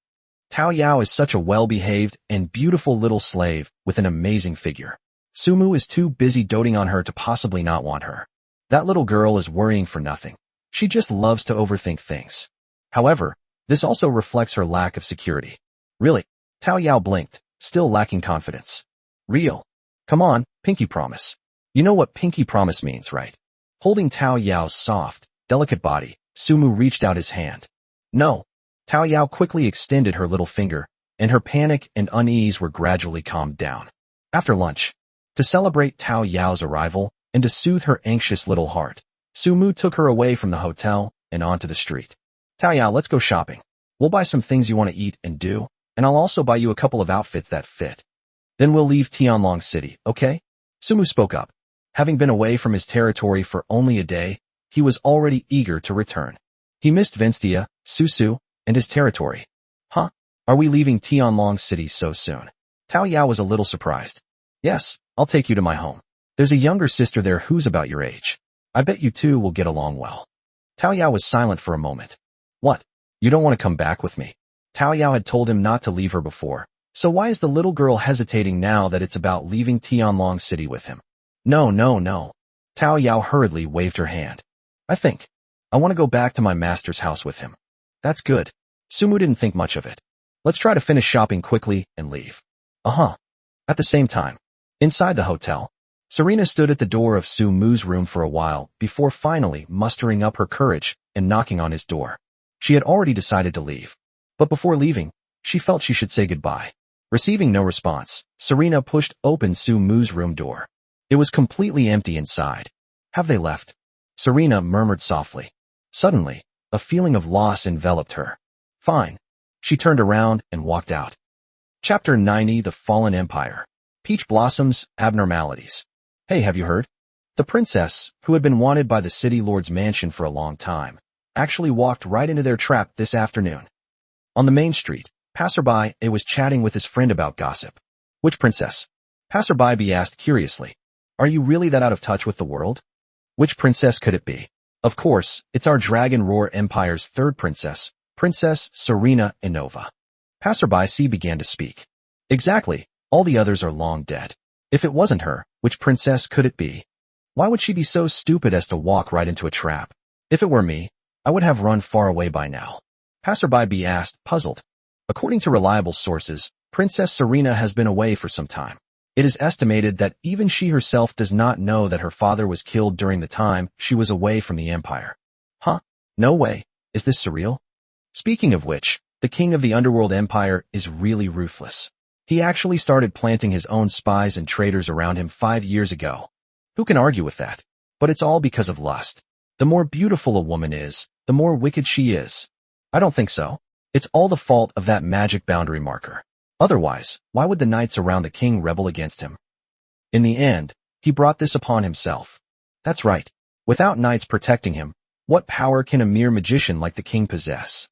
Speaker 1: Tao Yao is such a well-behaved and beautiful little slave with an amazing figure. Sumu is too busy doting on her to possibly not want her. That little girl is worrying for nothing. She just loves to overthink things. However, this also reflects her lack of security. Really? Tao Yao blinked, still lacking confidence. Real. Come on, pinky promise. You know what pinky promise means, right? Holding Tao Yao's soft, delicate body, Sumu reached out his hand. No. Tao Yao quickly extended her little finger, and her panic and unease were gradually calmed down. After lunch, to celebrate Tao Yao's arrival and to soothe her anxious little heart, Sumu took her away from the hotel and onto the street. Tao Yao, let's go shopping. We'll buy some things you want to eat and do, and I'll also buy you a couple of outfits that fit. Then we'll leave Tianlong City, okay? Sumu spoke up. Having been away from his territory for only a day, he was already eager to return. He missed Venstia, Susu, and his territory. Huh? Are we leaving Tianlong City so soon? Tao Yao was a little surprised. Yes, I'll take you to my home. There's a younger sister there who's about your age. I bet you two will get along well. Tao Yao was silent for a moment. What? You don't want to come back with me? Tao Yao had told him not to leave her before, so why is the little girl hesitating now that it's about leaving Tianlong City with him? No. Tao Yao hurriedly waved her hand. I want to go back to my master's house with him. That's good. Sumu didn't think much of it. Let's try to finish shopping quickly and leave. At the same time, inside the hotel, Serena stood at the door of Sumu's room for a while before finally mustering up her courage and knocking on his door. She had already decided to leave, but before leaving, she felt she should say goodbye. Receiving no response, Serena pushed open Sumu's room door. It was completely empty inside. Have they left? Serena murmured softly. Suddenly, a feeling of loss enveloped her. Fine. She turned around and walked out. Chapter 90, The Fallen Empire. Peach Blossom's Abnormalities. Hey, have you heard? The princess, who had been wanted by the city lord's mansion for a long time, actually walked right into their trap this afternoon. On the main street, passerby A was chatting with his friend about gossip. Which princess? Passerby B asked curiously. Are you really that out of touch with the world? Which princess could it be? Of course, it's our Dragon Roar Empire's third princess, Princess Serena Inova. Passerby C began to speak. Exactly, all the others are long dead. If it wasn't her, which princess could it be? Why would she be so stupid as to walk right into a trap? If it were me, I would have run far away by now. Passerby B asked, puzzled. According to reliable sources, Princess Serena has been away for some time. It is estimated that even she herself does not know that her father was killed during the time she was away from the Empire. Huh? No way. Is this surreal? Speaking of which, the king of the Underworld Empire is really ruthless. He actually started planting his own spies and traitors around him 5 years ago. Who can argue with that? But it's all because of lust. The more beautiful a woman is, the more wicked she is. I don't think so. It's all the fault of that magic boundary marker. Otherwise, why would the knights around the king rebel against him? In the end, he brought this upon himself. That's right. Without knights protecting him, what power can a mere magician like the king possess?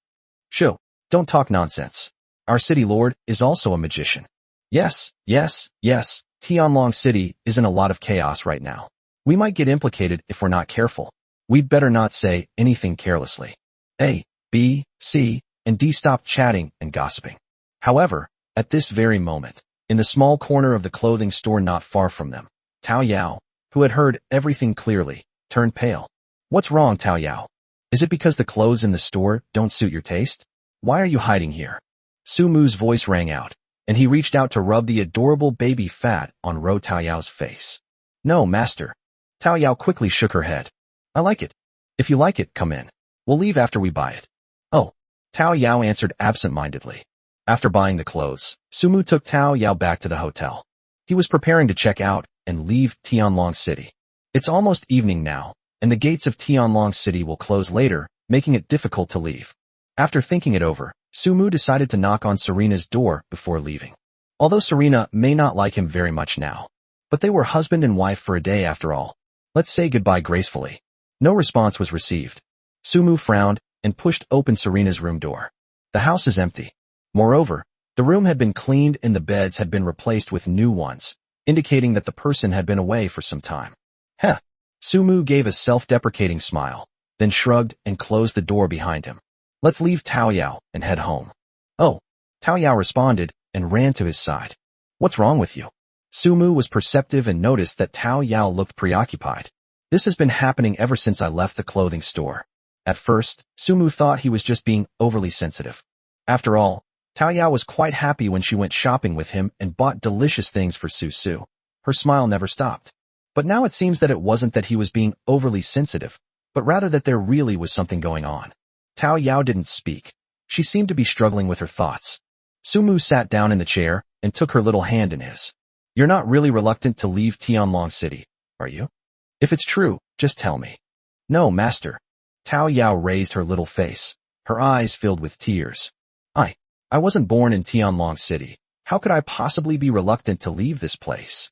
Speaker 1: Shoo, don't talk nonsense. Our city lord is also a magician. Yes. Tianlong City is in a lot of chaos right now. We might get implicated if we're not careful. We'd better not say anything carelessly. A, B, C, and D stopped chatting and gossiping. However, at this very moment, in the small corner of the clothing store not far from them, Tao Yao, who had heard everything clearly, turned pale. What's wrong, Tao Yao? Is it because the clothes in the store don't suit your taste? Why are you hiding here? Sumu's voice rang out, and he reached out to rub the adorable baby fat on Ro Tao Yao's face. No, master. Tao Yao quickly shook her head. I like it. If you like it, come in. We'll leave after we buy it. Oh, Tao Yao answered absent-mindedly. After buying the clothes, Sumu took Tao Yao back to the hotel. He was preparing to check out and leave Tianlong City. It's almost evening now, and the gates of Tianlong City will close later, making it difficult to leave. After thinking it over, Sumu decided to knock on Serena's door before leaving. Although Serena may not like him very much now, but they were husband and wife for a day after all. Let's say goodbye gracefully. No response was received. Sumu frowned and pushed open Serena's room door. The house is empty. Moreover, the room had been cleaned and the beds had been replaced with new ones, indicating that the person had been away for some time. Heh. Sumu gave a self-deprecating smile, then shrugged and closed the door behind him. Let's leave Tao Yao and head home. Oh, Tao Yao responded and ran to his side. What's wrong with you? Sumu was perceptive and noticed that Tao Yao looked preoccupied. This has been happening ever since I left the clothing store. At first, Sumu thought he was just being overly sensitive. After all, Tao Yao was quite happy when she went shopping with him and bought delicious things for Su. Her smile never stopped. But now it seems that it wasn't that he was being overly sensitive, but rather that there really was something going on. Tao Yao didn't speak. She seemed to be struggling with her thoughts. Sumu sat down in the chair and took her little hand in his. You're not really reluctant to leave Tianlong City, are you? If it's true, just tell me. No, master. Tao Yao raised her little face. Her eyes filled with tears. I wasn't born in Tianlong City. How could I possibly be reluctant to leave this place?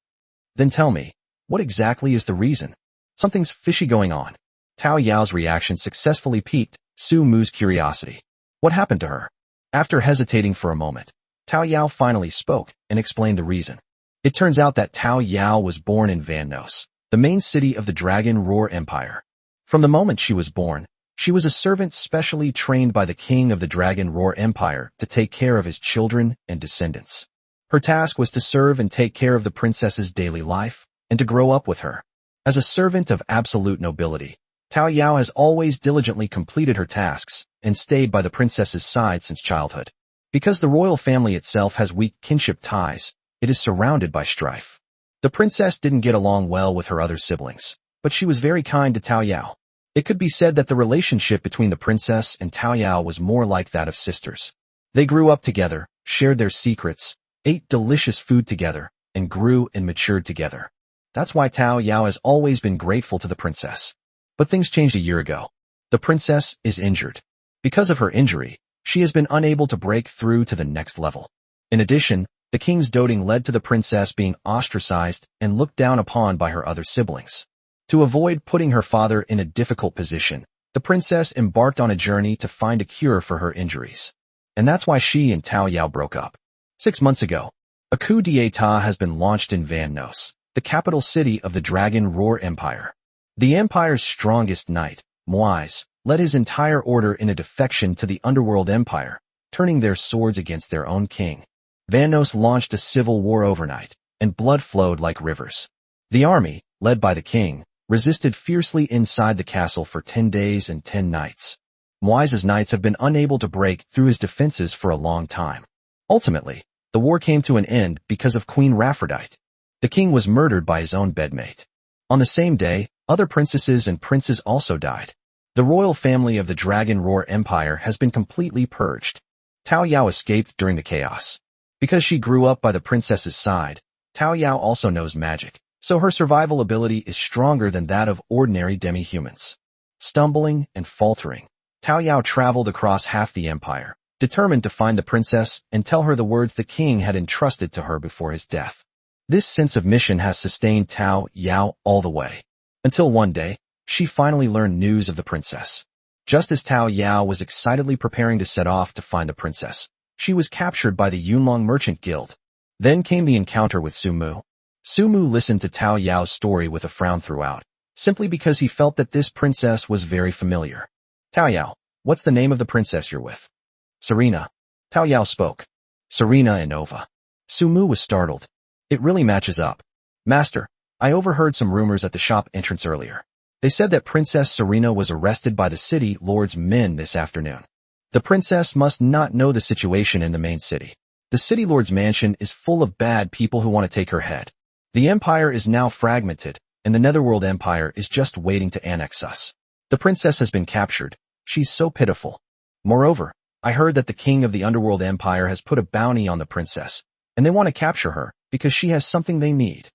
Speaker 1: Then tell me, what exactly is the reason? Something's fishy going on. Tao Yao's reaction successfully piqued Su Mu's curiosity. What happened to her? After hesitating for a moment, Tao Yao finally spoke and explained the reason. It turns out that Tao Yao was born in Vannos, the main city of the Dragon Roar Empire. From the moment she was born, she was a servant specially trained by the king of the Dragon Roar Empire to take care of his children and descendants. Her task was to serve and take care of the princess's daily life and to grow up with her. As a servant of absolute nobility, Tao Yao has always diligently completed her tasks and stayed by the princess's side since childhood. Because the royal family itself has weak kinship ties, it is surrounded by strife. The princess didn't get along well with her other siblings, but she was very kind to Tao Yao. It could be said that the relationship between the princess and Tao Yao was more like that of sisters. They grew up together, shared their secrets, ate delicious food together, and grew and matured together. That's why Tao Yao has always been grateful to the princess. But things changed a year ago. The princess is injured. Because of her injury, she has been unable to break through to the next level. In addition, the king's doting led to the princess being ostracized and looked down upon by her other siblings. To avoid putting her father in a difficult position, the princess embarked on a journey to find a cure for her injuries. And that's why she and Tao Yao broke up. 6 months ago, a coup d'état has been launched in Vannos, the capital city of the Dragon Roar Empire. The empire's strongest knight, Manhwa, led his entire order in a defection to the Underworld Empire, turning their swords against their own king. Vannos launched a civil war overnight, and blood flowed like rivers. The army, led by the king, resisted fiercely inside the castle for 10 days and 10 nights. Manhwa's knights have been unable to break through his defenses for a long time. Ultimately, the war came to an end because of Queen Raphrodite. The king was murdered by his own bedmate. On the same day, other princesses and princes also died. The royal family of the Dragon Roar Empire has been completely purged. Tao Yao escaped during the chaos. Because she grew up by the princess's side, Tao Yao also knows magic, so her survival ability is stronger than that of ordinary demi-humans. Stumbling and faltering, Tao Yao traveled across half the empire, determined to find the princess and tell her the words the king had entrusted to her before his death. This sense of mission has sustained Tao Yao all the way. Until one day, she finally learned news of the princess. Just as Tao Yao was excitedly preparing to set off to find the princess, she was captured by the Yunlong Merchant Guild. Then came the encounter with Sumu. Sumu listened to Tao Yao's story with a frown throughout, simply because he felt that this princess was very familiar. Tao Yao, what's the name of the princess you're with? Serena. Tao Yao spoke. Serena and Nova. Sumu was startled. It really matches up. Master, I overheard some rumors at the shop entrance earlier. They said that Princess Serena was arrested by the city lord's men this afternoon. The princess must not know the situation in the main city. The city lord's mansion is full of bad people who want to take her head. The empire is now fragmented, and the Netherworld Empire is just waiting to annex us. The princess has been captured. She's so pitiful. Moreover, I heard that the king of the Underworld Empire has put a bounty on the princess, and they want to capture her because she has something they need.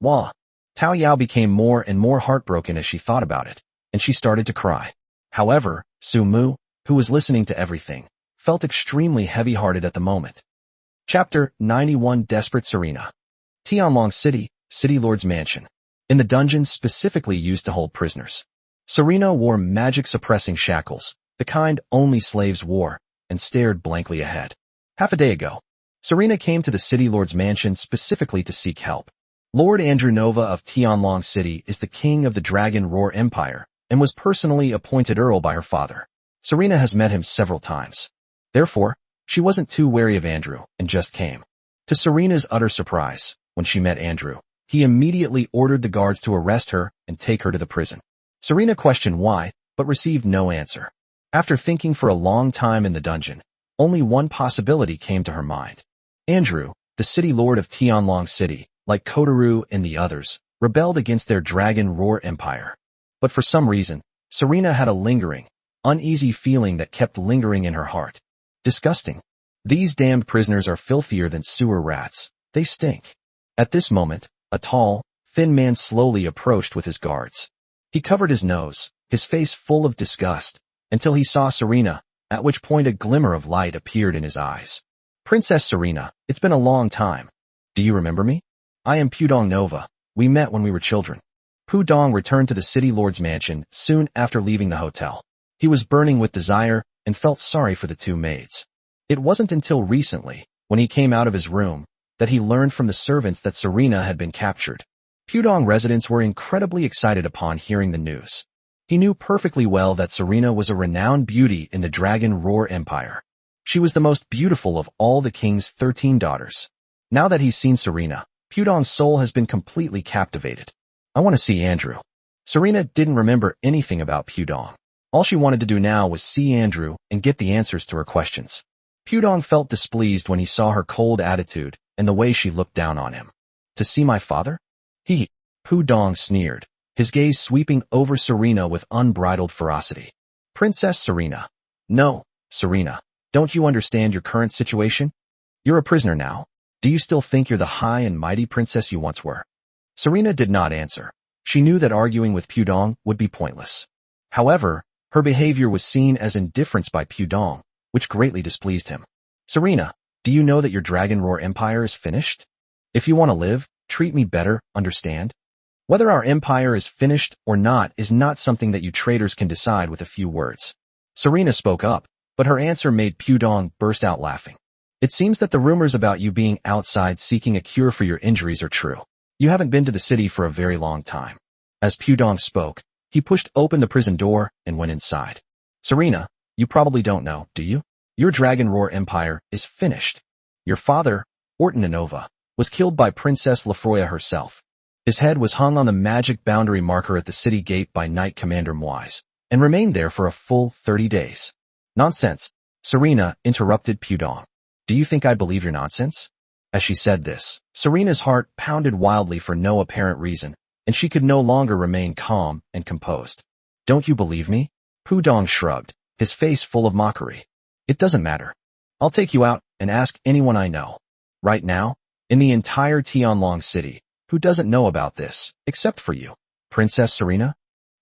Speaker 1: Wah! Tao Yao became more and more heartbroken as she thought about it, and she started to cry. However, Sumu, who was listening to everything, felt extremely heavy-hearted at the moment. Chapter 91 Desperate Serena. Tianlong City, City Lord's Mansion. In the dungeons specifically used to hold prisoners. Serena wore magic-suppressing shackles, the kind only slaves wore, and stared blankly ahead. Half a day ago, Serena came to the City Lord's Mansion specifically to seek help. Lord Andrew Nova of Tianlong City is the king of the Dragon Roar Empire, and was personally appointed Earl by her father. Serena has met him several times. Therefore, she wasn't too wary of Andrew and just came. To Serena's utter surprise, when she met Andrew, he immediately ordered the guards to arrest her and take her to the prison. Serena questioned why, but received no answer. After thinking for a long time in the dungeon, only one possibility came to her mind. Andrew, the city lord of Tianlong City, like Kotaru and the others, rebelled against their Dragon Roar Empire. But for some reason, Serena had a lingering, uneasy feeling that kept lingering in her heart. Disgusting. These damned prisoners are filthier than sewer rats. They stink. At this moment, a tall, thin man slowly approached with his guards. He covered his nose, his face full of disgust, until he saw Serena, at which point a glimmer of light appeared in his eyes. Princess Serena, it's been a long time. Do you remember me? I am Pudong Nova. We met when we were children. Pudong returned to the city lord's mansion soon after leaving the hotel. He was burning with desire and felt sorry for the two maids. It wasn't until recently, when he came out of his room, that he learned from the servants that Serena had been captured. Pudong residents were incredibly excited upon hearing the news. He knew perfectly well that Serena was a renowned beauty in the Dragon Roar Empire. She was the most beautiful of all the king's 13 daughters. Now that he's seen Serena, Pudong's soul has been completely captivated. I want to see Andrew. Serena didn't remember anything about Pudong. All she wanted to do now was see Andrew and get the answers to her questions. Pudong felt displeased when he saw her cold attitude and the way she looked down on him. To see my father? Pudong sneered, his gaze sweeping over Serena with unbridled ferocity. Princess Serena. No, Serena. Don't you understand your current situation? You're a prisoner now. Do you still think you're the high and mighty princess you once were? Serena did not answer. She knew that arguing with Pudong would be pointless. However, her behavior was seen as indifference by Pudong, which greatly displeased him. Serena, do you know that your Dragon Roar Empire is finished? If you want to live, treat me better, understand? Whether our empire is finished or not is not something that you traitors can decide with a few words. Serena spoke up, but her answer made Pudong burst out laughing. It seems that the rumors about you being outside seeking a cure for your injuries are true. You haven't been to the city for a very long time. As Pudong spoke, he pushed open the prison door and went inside. Serena, you probably don't know, do you? Your Dragon Roar Empire is finished. Your father, Ortonanova, was killed by Princess Lafroya herself. His head was hung on the magic boundary marker at the city gate by Knight Commander Mwise, and remained there for a full 30 days. Nonsense, Serena interrupted Pudong. Do you think I believe your nonsense? As she said this, Serena's heart pounded wildly for no apparent reason, and she could no longer remain calm and composed. Don't you believe me? Pudong shrugged, his face full of mockery. It doesn't matter. I'll take you out and ask anyone I know. Right now, in the entire Tianlong city, who doesn't know about this, except for you, Princess Serena?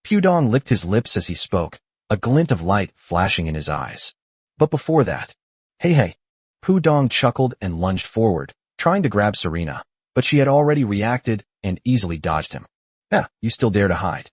Speaker 1: Pudong licked his lips as he spoke, a glint of light flashing in his eyes. But before that, hey. Pudong chuckled and lunged forward, trying to grab Serena, but she had already reacted and easily dodged him. You still dare to hide.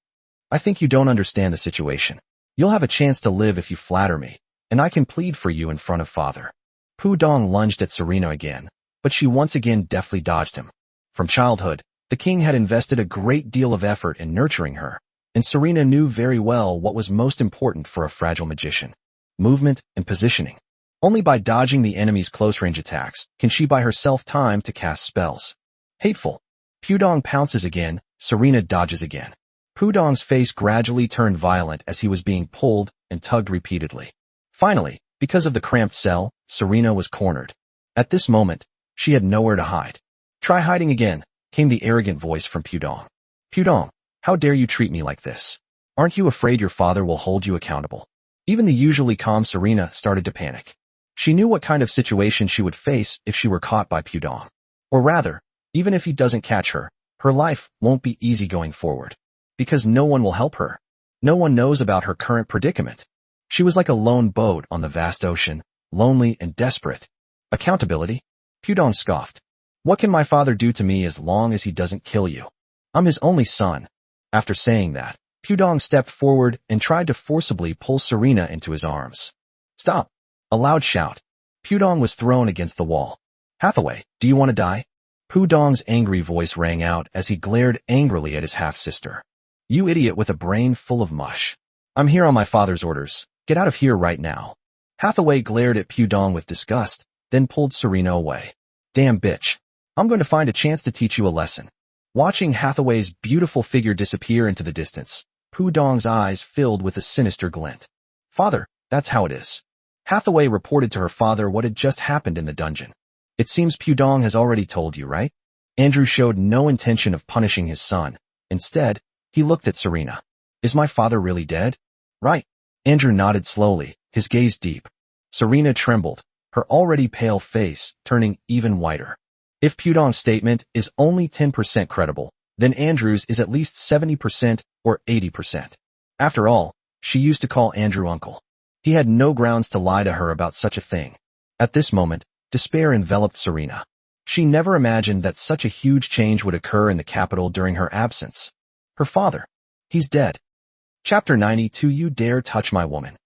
Speaker 1: I think you don't understand the situation. You'll have a chance to live if you flatter me, and I can plead for you in front of father. Pudong lunged at Serena again, but she once again deftly dodged him. From childhood, the king had invested a great deal of effort in nurturing her, and Serena knew very well what was most important for a fragile magician: movement and positioning. Only by dodging the enemy's close-range attacks can she buy herself time to cast spells. Hateful. Pudong pounces again, Serena dodges again. Pudong's face gradually turned violent as he was being pulled and tugged repeatedly. Finally, because of the cramped cell, Serena was cornered. At this moment, she had nowhere to hide. Try hiding again, came the arrogant voice from Pudong. Pudong, how dare you treat me like this? Aren't you afraid your father will hold you accountable? Even the usually calm Serena started to panic. She knew what kind of situation she would face if she were caught by Pudong. Or rather, even if he doesn't catch her, her life won't be easy going forward. Because no one will help her. No one knows about her current predicament. She was like a lone boat on the vast ocean, lonely and desperate. Accountability? Pudong scoffed. What can my father do to me as long as he doesn't kill you? I'm his only son. After saying that, Pudong stepped forward and tried to forcibly pull Serena into his arms. Stop! A loud shout. Pudong was thrown against the wall. Hathaway, do you want to die? Pudong's angry voice rang out as he glared angrily at his half-sister. You idiot with a brain full of mush. I'm here on my father's orders. Get out of here right now. Hathaway glared at Pudong with disgust, then pulled Serena away. Damn bitch. I'm going to find a chance to teach you a lesson. Watching Hathaway's beautiful figure disappear into the distance, Pudong's eyes filled with a sinister glint. Father, that's how it is. Hathaway reported to her father what had just happened in the dungeon. It seems Pudong has already told you, right? Andrew showed no intention of punishing his son. Instead, he looked at Serena. Is my father really dead? Right. Andrew nodded slowly, his gaze deep. Serena trembled, her already pale face turning even whiter. If Pudong's statement is only 10% credible, then Andrew's is at least 70% or 80%. After all, she used to call Andrew uncle. He had no grounds to lie to her about such a thing. At this moment, despair enveloped Serena. She never imagined that such a huge change would occur in the capital during her absence. Her father. He's dead. Chapter 92. You dare touch my woman.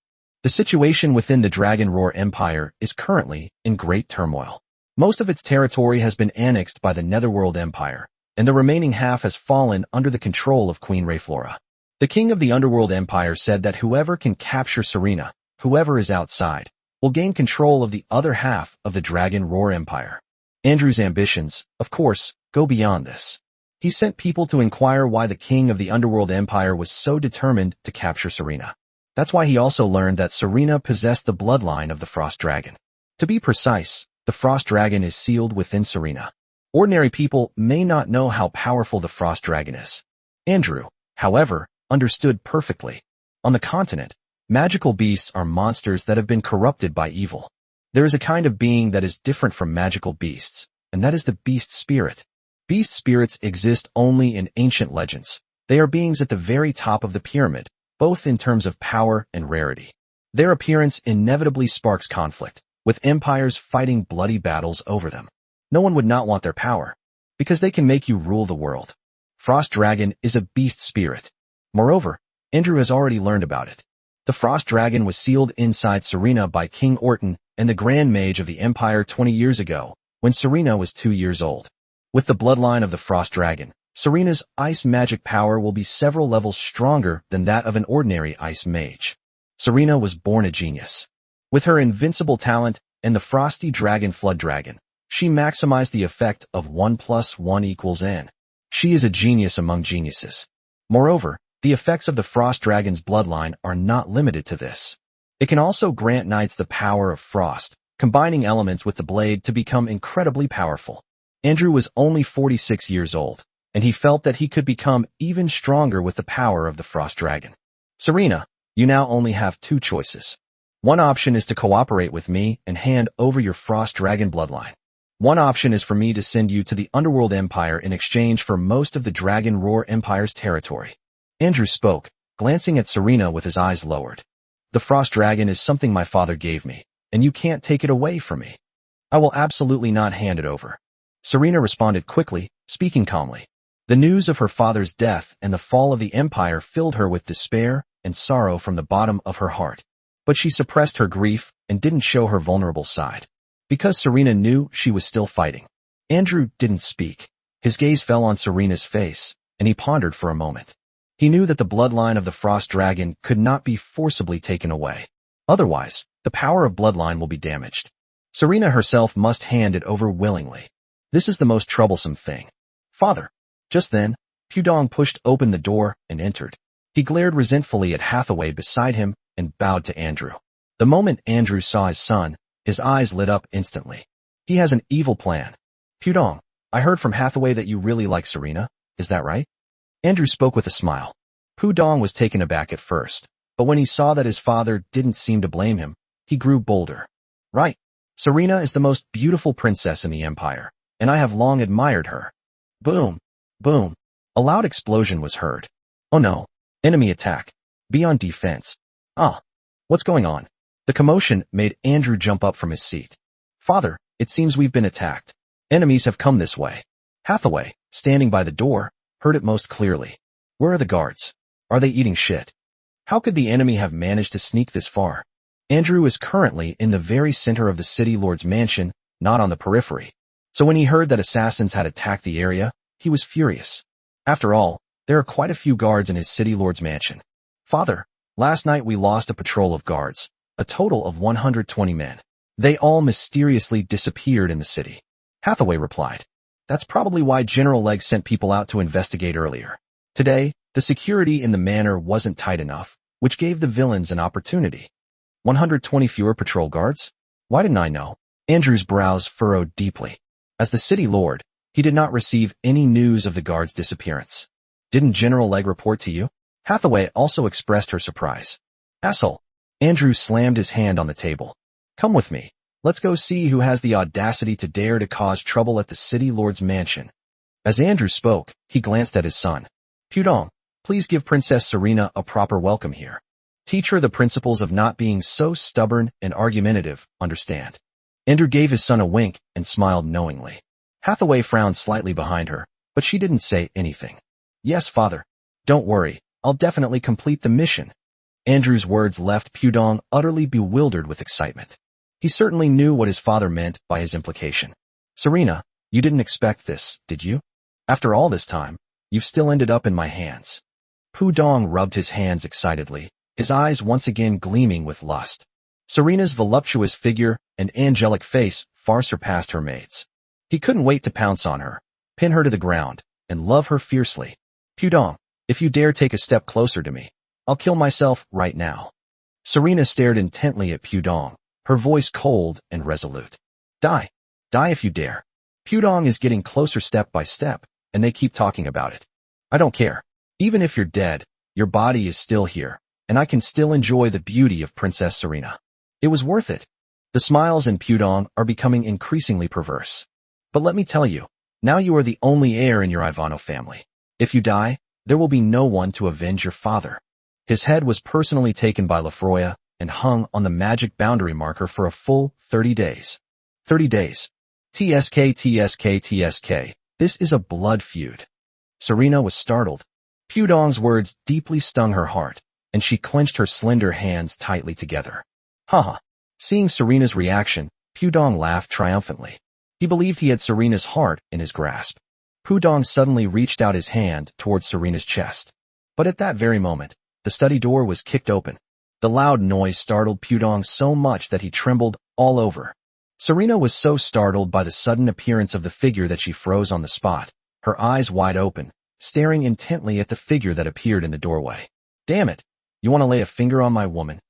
Speaker 1: The situation within the Dragon Roar Empire is currently in great turmoil. Most of its territory has been annexed by the Netherworld Empire, and the remaining half has fallen under the control of Queen Rayflora. The king of the Underworld Empire said that whoever can capture Serena, whoever is outside, will gain control of the other half of the Dragon Roar Empire. Andrew's ambitions, of course, go beyond this. He sent people to inquire why the king of the Underworld Empire was so determined to capture Serena. That's why he also learned that Serena possessed the bloodline of the Frost Dragon. To be precise, the Frost Dragon is sealed within Serena. Ordinary people may not know how powerful the Frost Dragon is. Andrew, however, understood perfectly. On the continent, magical beasts are monsters that have been corrupted by evil. There is a kind of being that is different from magical beasts, and that is the beast spirit. Beast spirits exist only in ancient legends. They are beings at the very top of the pyramid, both in terms of power and rarity. Their appearance inevitably sparks conflict, with empires fighting bloody battles over them. No one would not want their power, because they can make you rule the world. Frost Dragon is a beast spirit. Moreover, Andrew has already learned about it. The Frost Dragon was sealed inside Serena by King Orton and the Grand Mage of the Empire 20 years ago, when Serena was 2 years old. With the bloodline of the Frost Dragon, Serena's ice magic power will be several levels stronger than that of an ordinary ice mage. Serena was born a genius. With her invincible talent and the Frosty Dragon Flood Dragon, she maximized the effect of 1 + 1 = n. She is a genius among geniuses. Moreover, the effects of the Frost Dragon's bloodline are not limited to this. It can also grant knights the power of frost, combining elements with the blade to become incredibly powerful. Andrew was only 46 years old, and he felt that he could become even stronger with the power of the Frost Dragon. Serena, you now only have 2 choices. One option is to cooperate with me and hand over your Frost Dragon bloodline. One option is for me to send you to the Underworld Empire in exchange for most of the Dragon Roar Empire's territory. Andrew spoke, glancing at Serena with his eyes lowered. The Frost Dragon is something my father gave me, and you can't take it away from me. I will absolutely not hand it over. Serena responded quickly, speaking calmly. The news of her father's death and the fall of the empire filled her with despair and sorrow from the bottom of her heart. But she suppressed her grief and didn't show her vulnerable side. Because Serena knew she was still fighting. Andrew didn't speak. His gaze fell on Serena's face, and he pondered for a moment. He knew that the bloodline of the Frost Dragon could not be forcibly taken away. Otherwise, the power of bloodline will be damaged. Serena herself must hand it over willingly. This is the most troublesome thing. Father. Just then, Pudong pushed open the door and entered. He glared resentfully at Hathaway beside him and bowed to Andrew. The moment Andrew saw his son, his eyes lit up instantly. He has an evil plan. Pudong, I heard from Hathaway that you really like Serena. Is that right? Andrew spoke with a smile. Pudong was taken aback at first, but when he saw that his father didn't seem to blame him, he grew bolder. Right. Serena is the most beautiful princess in the empire, and I have long admired her. Boom. Boom. A loud explosion was heard. Oh no. Enemy attack. Be on defense. Ah. What's going on? The commotion made Andrew jump up from his seat. Father, it seems we've been attacked. Enemies have come this way. Hathaway, standing by the door, heard it most clearly. Where are the guards? Are they eating shit? How could the enemy have managed to sneak this far? Andrew is currently in the very center of the city lord's mansion, not on the periphery. So when he heard that assassins had attacked the area, he was furious. After all, there are quite a few guards in his city lord's mansion. Father, Last night we lost a patrol of guards, a total of 120 men. They all mysteriously disappeared in the city. Hathaway replied. That's probably why General Legg sent people out to investigate earlier. Today, the security in the manor wasn't tight enough, which gave the villains an opportunity. 120 fewer patrol guards? Why didn't I know? Andrew's brows furrowed deeply. As the city lord, he did not receive any news of the guard's disappearance. Didn't General Legg report to you? Hathaway also expressed her surprise. Asshole. Andrew slammed his hand on the table. Come with me. Let's go see who has the audacity to dare to cause trouble at the city lord's mansion. As Andrew spoke, he glanced at his son. Pudong, please give Princess Serena a proper welcome here. Teach her the principles of not being so stubborn and argumentative, understand? Andrew gave his son a wink and smiled knowingly. Hathaway frowned slightly behind her, but she didn't say anything. Yes, father. Don't worry, I'll definitely complete the mission. Andrew's words left Pudong utterly bewildered with excitement. He certainly knew what his father meant by his implication. Serena, you didn't expect this, did you? After all this time, you've still ended up in my hands. Pudong rubbed his hands excitedly, his eyes once again gleaming with lust. Serena's voluptuous figure and angelic face far surpassed her maid's. He couldn't wait to pounce on her, pin her to the ground, and love her fiercely. Pudong, if you dare take a step closer to me, I'll kill myself right now. Serena stared intently at Pudong, her voice cold and resolute. Die. Die if you dare. Pudong is getting closer step by step, and they keep talking about it. I don't care. Even if you're dead, your body is still here, and I can still enjoy the beauty of Princess Serena. It was worth it. The smiles in Pudong are becoming increasingly perverse. But let me tell you, now you are the only heir in your Ivano family. If you die, there will be no one to avenge your father. His head was personally taken by Lafroya and hung on the magic boundary marker for a full 30 days. 30 days. TSK. This is a blood feud. Serena was startled. Pudong's words deeply stung her heart, and she clenched her slender hands tightly together. Haha. Seeing Serena's reaction, Pudong laughed triumphantly. He believed he had Serena's heart in his grasp. Pudong suddenly reached out his hand towards Serena's chest. But at that very moment, the study door was kicked open. The loud noise startled Pudong so much that he trembled all over. Serena was so startled by the sudden appearance of the figure that she froze on the spot, her eyes wide open, staring intently at the figure that appeared in the doorway. Damn it! You want to lay a finger on my woman?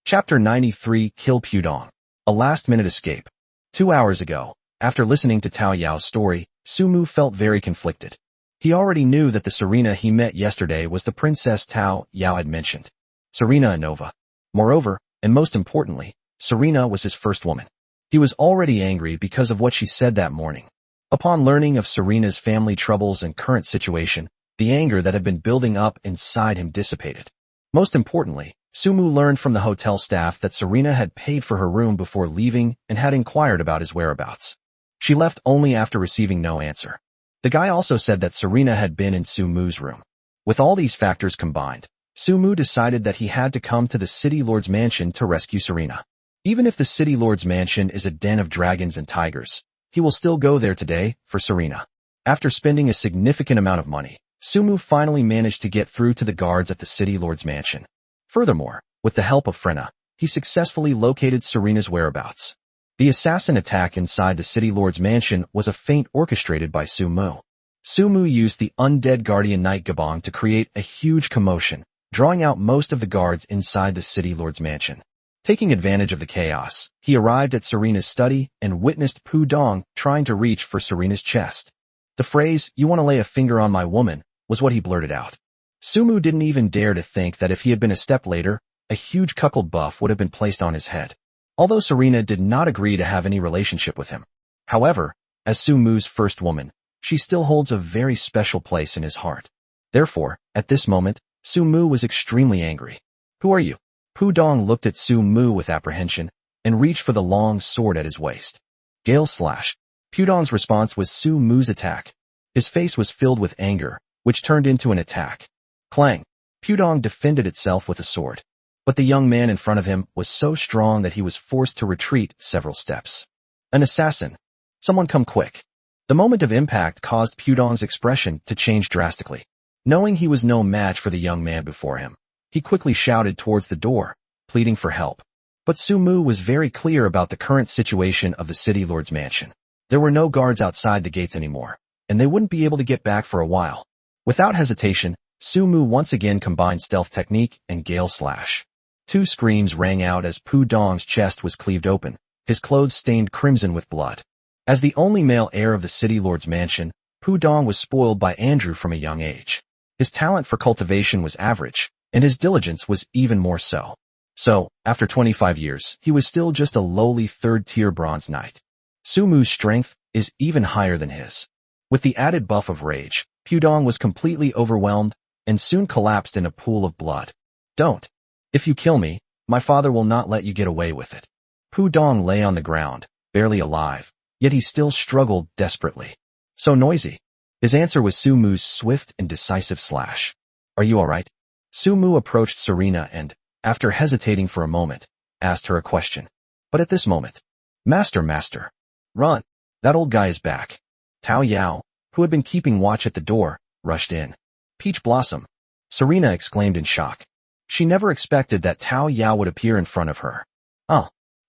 Speaker 1: Chapter 93 Kill Pudong. A last-minute escape. 2 hours ago, after listening to Tao Yao's story, Sumu felt very conflicted. He already knew that the Serena he met yesterday was the princess Tao Yao had mentioned. Serena Anova. Moreover, and most importantly, Serena was his first woman. He was already angry because of what she said that morning. Upon learning of Serena's family troubles and current situation, the anger that had been building up inside him dissipated. Most importantly, Sumu learned from the hotel staff that Serena had paid for her room before leaving and had inquired about his whereabouts. She left only after receiving no answer. The guy also said that Serena had been in Sumu's room. With all these factors combined, Sumu decided that he had to come to the City Lord's mansion to rescue Serena. Even if the City Lord's mansion is a den of dragons and tigers, he will still go there today for Serena. After spending a significant amount of money, Sumu finally managed to get through to the guards at the City Lord's mansion. Furthermore, with the help of Frenna, he successfully located Serena's whereabouts. The assassin attack inside the City Lord's mansion was a feint orchestrated by Sumu. Sumu used the undead guardian Knight Gabong to create a huge commotion, drawing out most of the guards inside the City Lord's mansion. Taking advantage of the chaos, he arrived at Serena's study and witnessed Pudong trying to reach for Serena's chest. The phrase, "You want to lay a finger on my woman," was what he blurted out. Sumu didn't even dare to think that if he had been a step later, a huge cuckold buff would have been placed on his head. Although Serena did not agree to have any relationship with him. However, as Sumu's first woman, she still holds a very special place in his heart. Therefore, at this moment, Sumu was extremely angry. "Who are you?" Pudong looked at Sumu with apprehension and reached for the long sword at his waist. Gale slash. Pudong's response was Sumu's attack. His face was filled with anger, which turned into an attack. Clang. Pudong defended itself with a sword. But the young man in front of him was so strong that he was forced to retreat several steps. An assassin. Someone come quick. The moment of impact caused Pudong's expression to change drastically. Knowing he was no match for the young man before him, He quickly shouted towards the door, pleading for help. But Sumu was very clear about the current situation of the city lord's mansion. There were no guards outside the gates anymore, and they wouldn't be able to get back for a while. Without hesitation, Sumu once again combined stealth technique and gale slash. Two screams rang out as Pu Dong's chest was cleaved open, his clothes stained crimson with blood. As the only male heir of the city lord's mansion, Pu Dong was spoiled by Andrew from a young age. His talent for cultivation was average, and his diligence was even more so. So, after 25 years, he was still just a lowly third-tier bronze knight. Sumu's strength is even higher than his. With the added buff of rage, Pu Dong was completely overwhelmed and soon collapsed in a pool of blood. Don't. If you kill me, my father will not let you get away with it. Pu Dong lay on the ground, barely alive, yet he still struggled desperately. So noisy. His answer was Sumu's swift and decisive slash. Are you alright? Sumu approached Serena and, after hesitating for a moment, asked her a question. But at this moment, Master, run. That old guy is back. Tao Yao, who had been keeping watch at the door, rushed in. Peach Blossom, Serena exclaimed in shock. She never expected that Tao Yao would appear in front of her.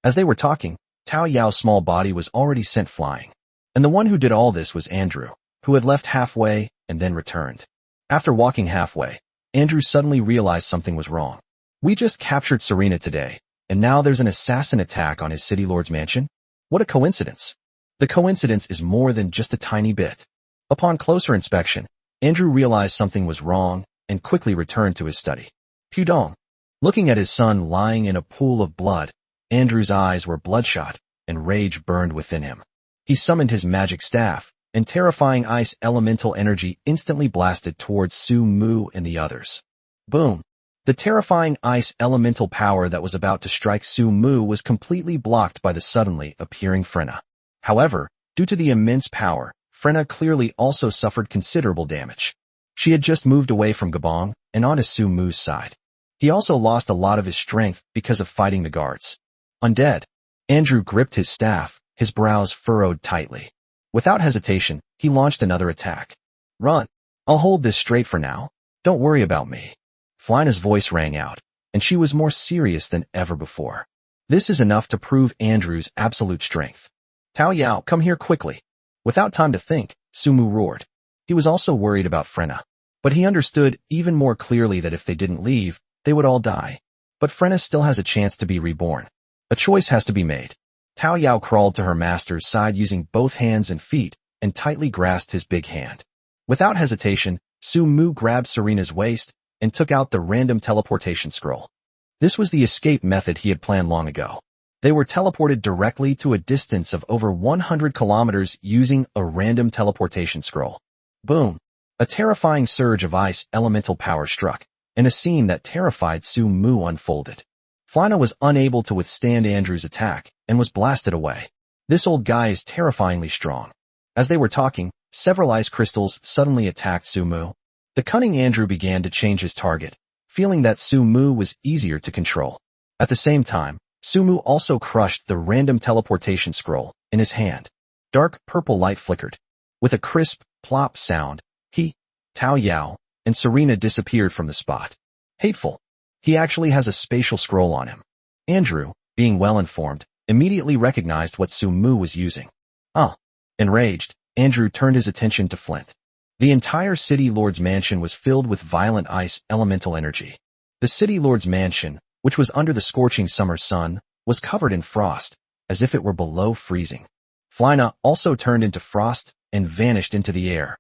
Speaker 1: As they were talking, Tao Yao's small body was already sent flying. And the one who did all this was Andrew, who had left halfway and then returned. After walking halfway, Andrew suddenly realized something was wrong. We just captured Serena today, and now there's an assassin attack on his city lord's mansion? What a coincidence. The coincidence is more than just a tiny bit. Upon closer inspection, Andrew realized something was wrong and quickly returned to his study. Pu Dong. Looking at his son lying in a pool of blood, Andrew's eyes were bloodshot and rage burned within him. He summoned his magic staff, and terrifying ice elemental energy instantly blasted towards Su Mu and the others. Boom! The terrifying ice elemental power that was about to strike Su Mu was completely blocked by the suddenly appearing Frenna. However, due to the immense power, Frenna clearly also suffered considerable damage. She had just moved away from Gabong and onto Su Mu's side. He also lost a lot of his strength because of fighting the guards. Undead. Andrew gripped his staff, his brows furrowed tightly. Without hesitation, he launched another attack. Run. I'll hold this straight for now. Don't worry about me. Flina's voice rang out, and she was more serious than ever before. This is enough to prove Andrew's absolute strength. Tao Yao, come here quickly. Without time to think, Sumu roared. He was also worried about Frenna, but he understood even more clearly that if they didn't leave, they would all die. But Frenna still has a chance to be reborn. A choice has to be made. Tao Yao crawled to her master's side using both hands and feet and tightly grasped his big hand. Without hesitation, Su Mu grabbed Serena's waist and took out the random teleportation scroll. This was the escape method he had planned long ago. They were teleported directly to a distance of over 100 kilometers using a random teleportation scroll. Boom! A terrifying surge of ice elemental power struck, and a scene that terrified Su Mu unfolded. Flina was unable to withstand Andrew's attack and was blasted away. This old guy is terrifyingly strong. As they were talking, several ice crystals suddenly attacked Su Mu. The cunning Andrew began to change his target, feeling that Su Mu was easier to control. At the same time, Su Mu also crushed the random teleportation scroll in his hand. Dark purple light flickered. With a crisp, plop sound, he, Tao Yao, and Serena disappeared from the spot. Hateful. He actually has a spatial scroll on him. Andrew, being well informed, immediately recognized what Su Mu was using. Enraged, Andrew turned his attention to Flint. The entire City Lord's mansion was filled with violent ice elemental energy. The City Lord's mansion, which was under the scorching summer sun, was covered in frost, as if it were below freezing. Flina also turned into frost and vanished into the air.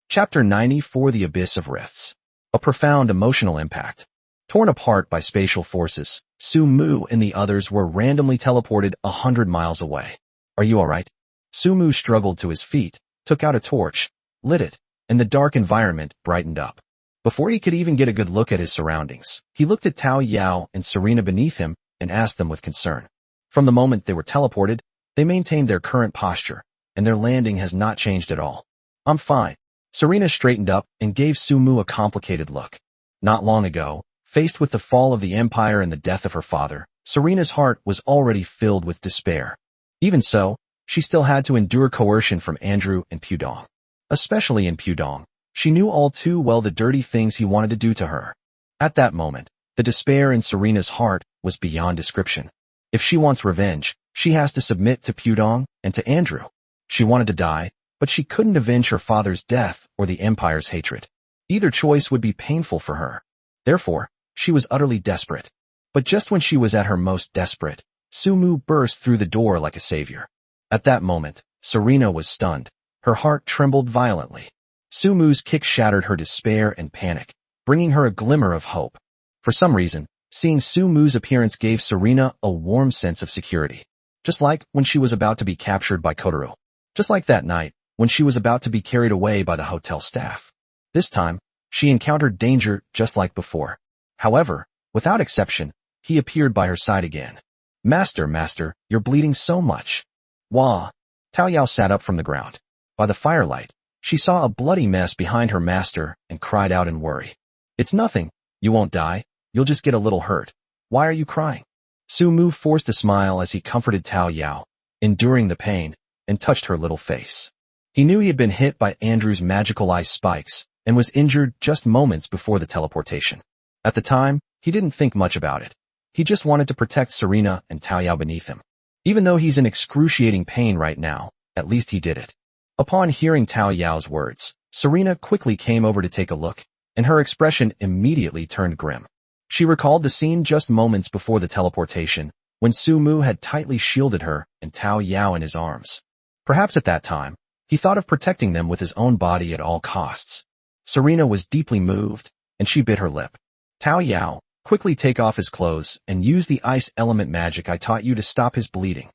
Speaker 1: Chapter 94: The Abyss of Rifts. A profound emotional impact. Torn apart by spatial forces, Su Mu and the others were randomly teleported 100 miles away. Are you alright? Su Mu struggled to his feet, took out a torch, lit it, and the dark environment brightened up. Before he could even get a good look at his surroundings, he looked at Tao Yao and Serena beneath him and asked them with concern. From the moment they were teleported, they maintained their current posture, and their landing has not changed at all. I'm fine. Serena straightened up and gave Su Mu a complicated look. Not long ago, faced with the fall of the empire and the death of her father, Serena's heart was already filled with despair. Even so, she still had to endure coercion from Andrew and Pu Dong. Especially in Pu Dong, she knew all too well the dirty things he wanted to do to her. At that moment, The despair in Serena's heart was beyond description. If she wants revenge, she has to submit to Pudong and to Andrew. She wanted to die, but she couldn't avenge her father's death or the Empire's hatred. Either choice would be painful for her. Therefore, she was utterly desperate. But just when she was at her most desperate, Sumu burst through the door like a savior. At that moment, Serena was stunned. Her heart trembled violently. Sumu's kick shattered her despair and panic, bringing her a glimmer of hope. For some reason, seeing Sumu's appearance gave Serena a warm sense of security. Just like when she was about to be captured by Kotaro. Just like that night, when she was about to be carried away by the hotel staff. This time, she encountered danger just like before. However, without exception, he appeared by her side again. Master, you're bleeding so much. Wah! Tao Yao sat up from the ground. By the firelight, she saw a bloody mess behind her master and cried out in worry. It's nothing. You won't die. You'll just get a little hurt. Why are you crying? Sumu forced a smile as he comforted Tao Yao, enduring the pain, and touched her little face. He knew he had been hit by Andrew's magical ice spikes and was injured just moments before the teleportation. At the time, he didn't think much about it. He just wanted to protect Serena and Tao Yao beneath him. Even though he's in excruciating pain right now, at least he did it. Upon hearing Tao Yao's words, Serena quickly came over to take a look, and her expression immediately turned grim. She recalled the scene just moments before the teleportation, when Sumu had tightly shielded her and Tao Yao in his arms. Perhaps at that time, he thought of protecting them with his own body at all costs. Serena was deeply moved, and she bit her lip. Tao Yao, quickly take off his clothes and use the ice element magic I taught you to stop his bleeding.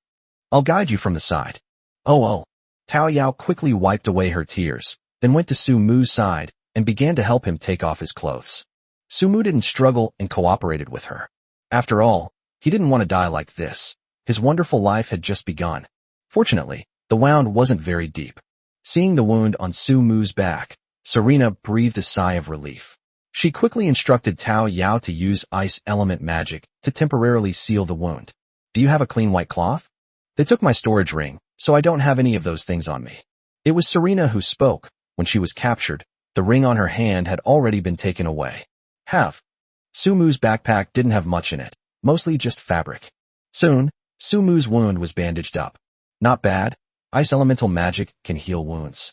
Speaker 1: I'll guide you from the side. Oh. Tao Yao quickly wiped away her tears, then went to Sumu's side and began to help him take off his clothes. Sumu didn't struggle and cooperated with her. After all, he didn't want to die like this. His wonderful life had just begun. Fortunately, the wound wasn't very deep. Seeing the wound on Sumu's back, Serena breathed a sigh of relief. She quickly instructed Tao Yao to use ice element magic to temporarily seal the wound. Do you have a clean white cloth? They took my storage ring, so I don't have any of those things on me. It was Serena who spoke. When she was captured, the ring on her hand had already been taken away. Sumu's backpack didn't have much in it, mostly just fabric. Soon, Sumu's wound was bandaged up. Not bad. Ice elemental magic can heal wounds.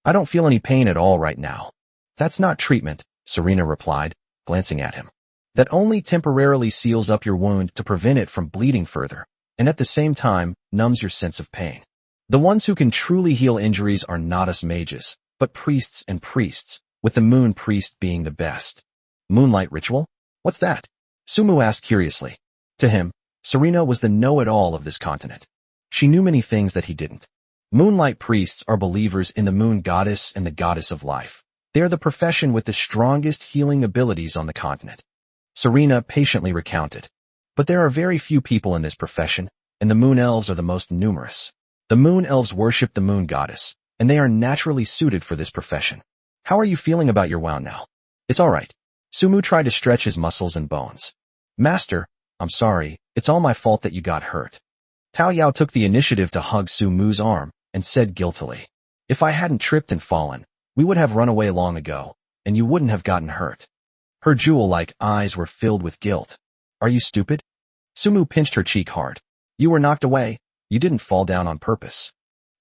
Speaker 1: I don't feel any pain at all right now. That's not treatment, Serena replied, glancing at him. That only temporarily seals up your wound to prevent it from bleeding further, and at the same time, numbs your sense of pain. The ones who can truly heal injuries are not us mages, but priests and priests, with the moon priest being the best. Moonlight ritual? What's that? Sumu asked curiously. To him, Serena was the know-it-all of this continent. She knew many things that he didn't. Moonlight priests are believers in the moon goddess and the goddess of life. They are the profession with the strongest healing abilities on the continent. Serena patiently recounted. But there are very few people in this profession, and the moon elves are the most numerous. The moon elves worship the moon goddess, and they are naturally suited for this profession. How are you feeling about your wound now? It's all right. Sumu tried to stretch his muscles and bones. Master, I'm sorry, it's all my fault that you got hurt. Tao Yao took the initiative to hug Sumu's arm and said guiltily, if I hadn't tripped and fallen, we would have run away long ago, and you wouldn't have gotten hurt. Her jewel-like eyes were filled with guilt. Are you stupid? Sumu pinched her cheek hard. You were knocked away. You didn't fall down on purpose.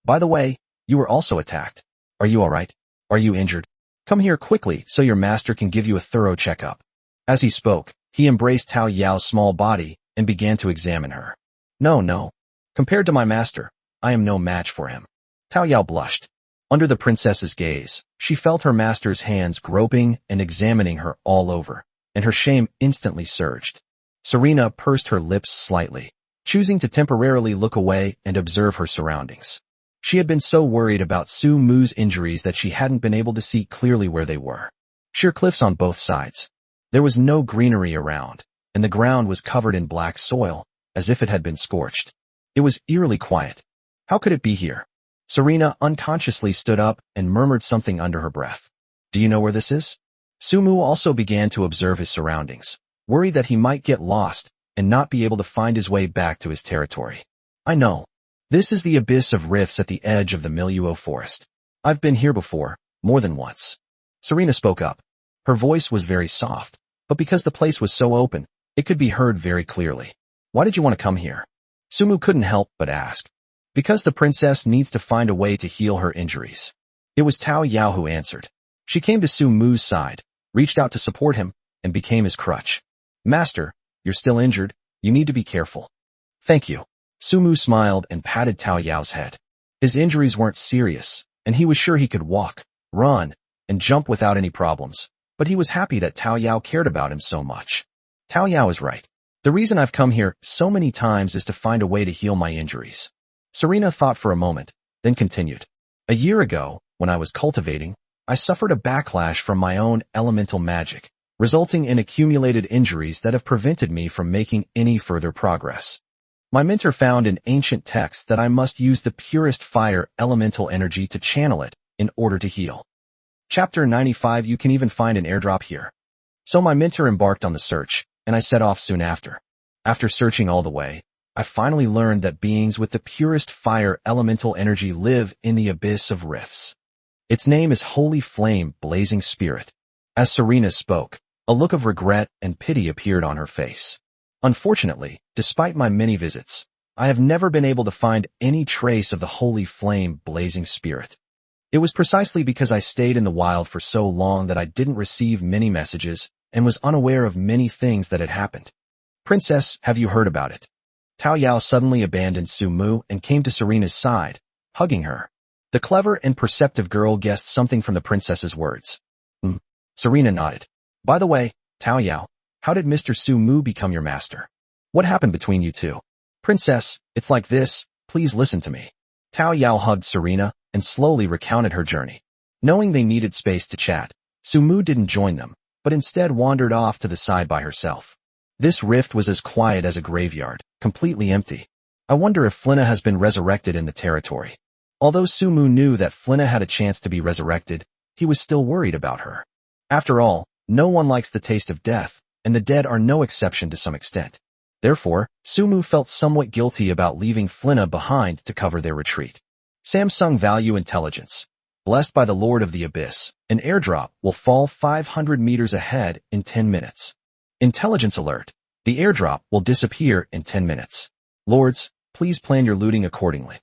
Speaker 1: By the way, you were also attacked. Are you all right? Are you injured? Come here quickly so your master can give you a thorough checkup. As he spoke, he embraced Tao Yao's small body and began to examine her. No. Compared to my master, I am no match for him. Tao Yao blushed. Under the princess's gaze, she felt her master's hands groping and examining her all over, and her shame instantly surged. Serena pursed her lips slightly, choosing to temporarily look away and observe her surroundings. She had been so worried about Sumu's injuries that she hadn't been able to see clearly where they were. Sheer cliffs on both sides. There was no greenery around, and the ground was covered in black soil, as if it had been scorched. It was eerily quiet. How could it be here? Serena unconsciously stood up and murmured something under her breath. Do you know where this is? Sumu also began to observe his surroundings, worried that he might get lost and not be able to find his way back to his territory. I know. This is the abyss of rifts at the edge of the Miluo forest. I've been here before, more than once. Serena spoke up. Her voice was very soft, but because the place was so open, it could be heard very clearly. Why did you want to come here? Sumu couldn't help but ask. Because the princess needs to find a way to heal her injuries. It was Tao Yao who answered. She came to Sumu's side, reached out to support him, and became his crutch. Master, you're still injured, you need to be careful. Thank you. Sumu smiled and patted Tao Yao's head. His injuries weren't serious, and he was sure he could walk, run, and jump without any problems, but he was happy that Tao Yao cared about him so much. Tao Yao is right. The reason I've come here so many times is to find a way to heal my injuries. Serena thought for a moment, then continued. A year ago, when I was cultivating, I suffered a backlash from my own elemental magic, resulting in accumulated injuries that have prevented me from making any further progress. My mentor found in ancient texts that I must use the purest fire elemental energy to channel it in order to heal. Chapter 95. You can even find an airdrop here. So my mentor embarked on the search, and I set off soon after. After searching all the way, I finally learned that beings with the purest fire elemental energy live in the abyss of rifts. Its name is Holy Flame Blazing Spirit. As Serena spoke, a look of regret and pity appeared on her face. Unfortunately, despite my many visits, I have never been able to find any trace of the Holy Flame Blazing Spirit. It was precisely because I stayed in the wild for so long that I didn't receive many messages and was unaware of many things that had happened. Princess, have you heard about it? Tao Yao suddenly abandoned Sumu and came to Serena's side, hugging her. The clever and perceptive girl guessed something from the princess's words. Serena nodded. By the way, Tao Yao, how did Mr. Sumu become your master? What happened between you two? Princess, it's like this, please listen to me. Tao Yao hugged Serena and slowly recounted her journey. Knowing they needed space to chat, Sumu didn't join them, but instead wandered off to the side by herself. This rift was as quiet as a graveyard, completely empty. I wonder if Flynna has been resurrected in the territory. Although Sumu knew that Flynna had a chance to be resurrected, he was still worried about her. After all, no one likes the taste of death, and the dead are no exception to some extent. Therefore, Sumu felt somewhat guilty about leaving Flynna behind to cover their retreat. Samsung Value Intelligence. Blessed by the Lord of the Abyss, an airdrop will fall 500 meters ahead in 10 minutes. Intelligence alert. The airdrop will disappear in 10 minutes. Lords, please plan your looting accordingly.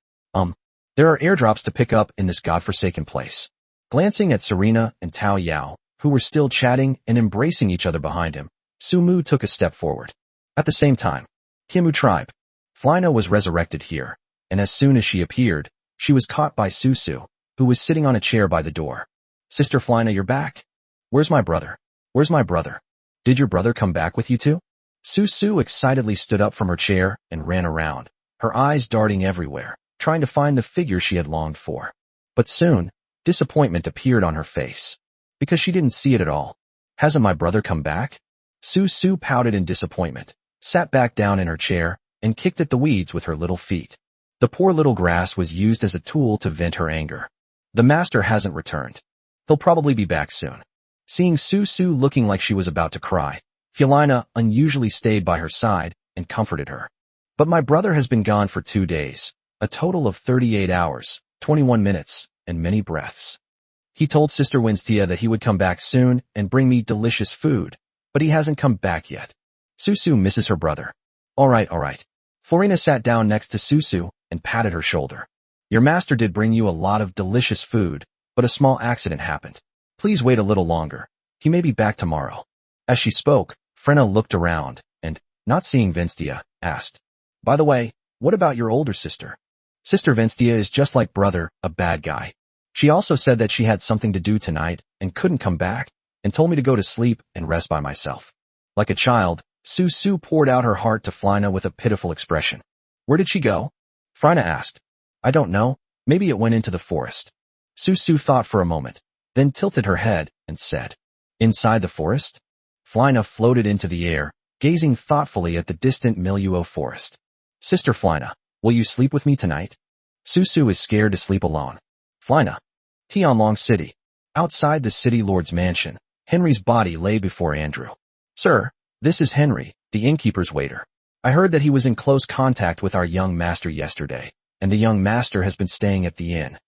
Speaker 1: There are airdrops to pick up in this godforsaken place. Glancing at Serena and Tao Yao, who were still chatting and embracing each other behind him, Sumu took a step forward. At the same time, Kimu tribe. Flynna was resurrected here, and as soon as she appeared, she was caught by Susu, who was sitting on a chair by the door. Sister Flynna, you're back. Where's my brother? Where's my brother? Did your brother come back with you too? Susu excitedly stood up from her chair and ran around, her eyes darting everywhere, trying to find the figure she had longed for. But soon, disappointment appeared on her face, because she didn't see it at all. Hasn't my brother come back? Susu pouted in disappointment, sat back down in her chair, and kicked at the weeds with her little feet. The poor little grass was used as a tool to vent her anger. The master hasn't returned. He'll probably be back soon. Seeing Susu looking like she was about to cry, Flynna unusually stayed by her side and comforted her. But my brother has been gone for 2 days, a total of 38 hours, 21 minutes, and many breaths. He told Sister Winstia that he would come back soon and bring me delicious food, but he hasn't come back yet. Susu misses her brother. All right. Florina sat down next to Susu and patted her shoulder. Your master did bring you a lot of delicious food, but a small accident happened. Please wait a little longer. He may be back tomorrow. As she spoke, Flynna looked around and, not seeing Winstia, asked, By the way, what about your older sister? Sister Winstia is just like brother, a bad guy. She also said that she had something to do tonight and couldn't come back, and told me to go to sleep and rest by myself. Like a child, Susu poured out her heart to Flynna with a pitiful expression. Where did she go? Flynna asked. I don't know, maybe it went into the forest. Susu thought for a moment, then tilted her head and said, Inside the forest? Flynna floated into the air, gazing thoughtfully at the distant Miluo forest. Sister Flynna, will you sleep with me tonight? Susu is scared to sleep alone. Flynna. Tianlong City. Outside the city lord's mansion, Henry's body lay before Andrew. Sir, this is Henry, the innkeeper's waiter. I heard that he was in close contact with our young master yesterday, and the young master has been staying at the inn.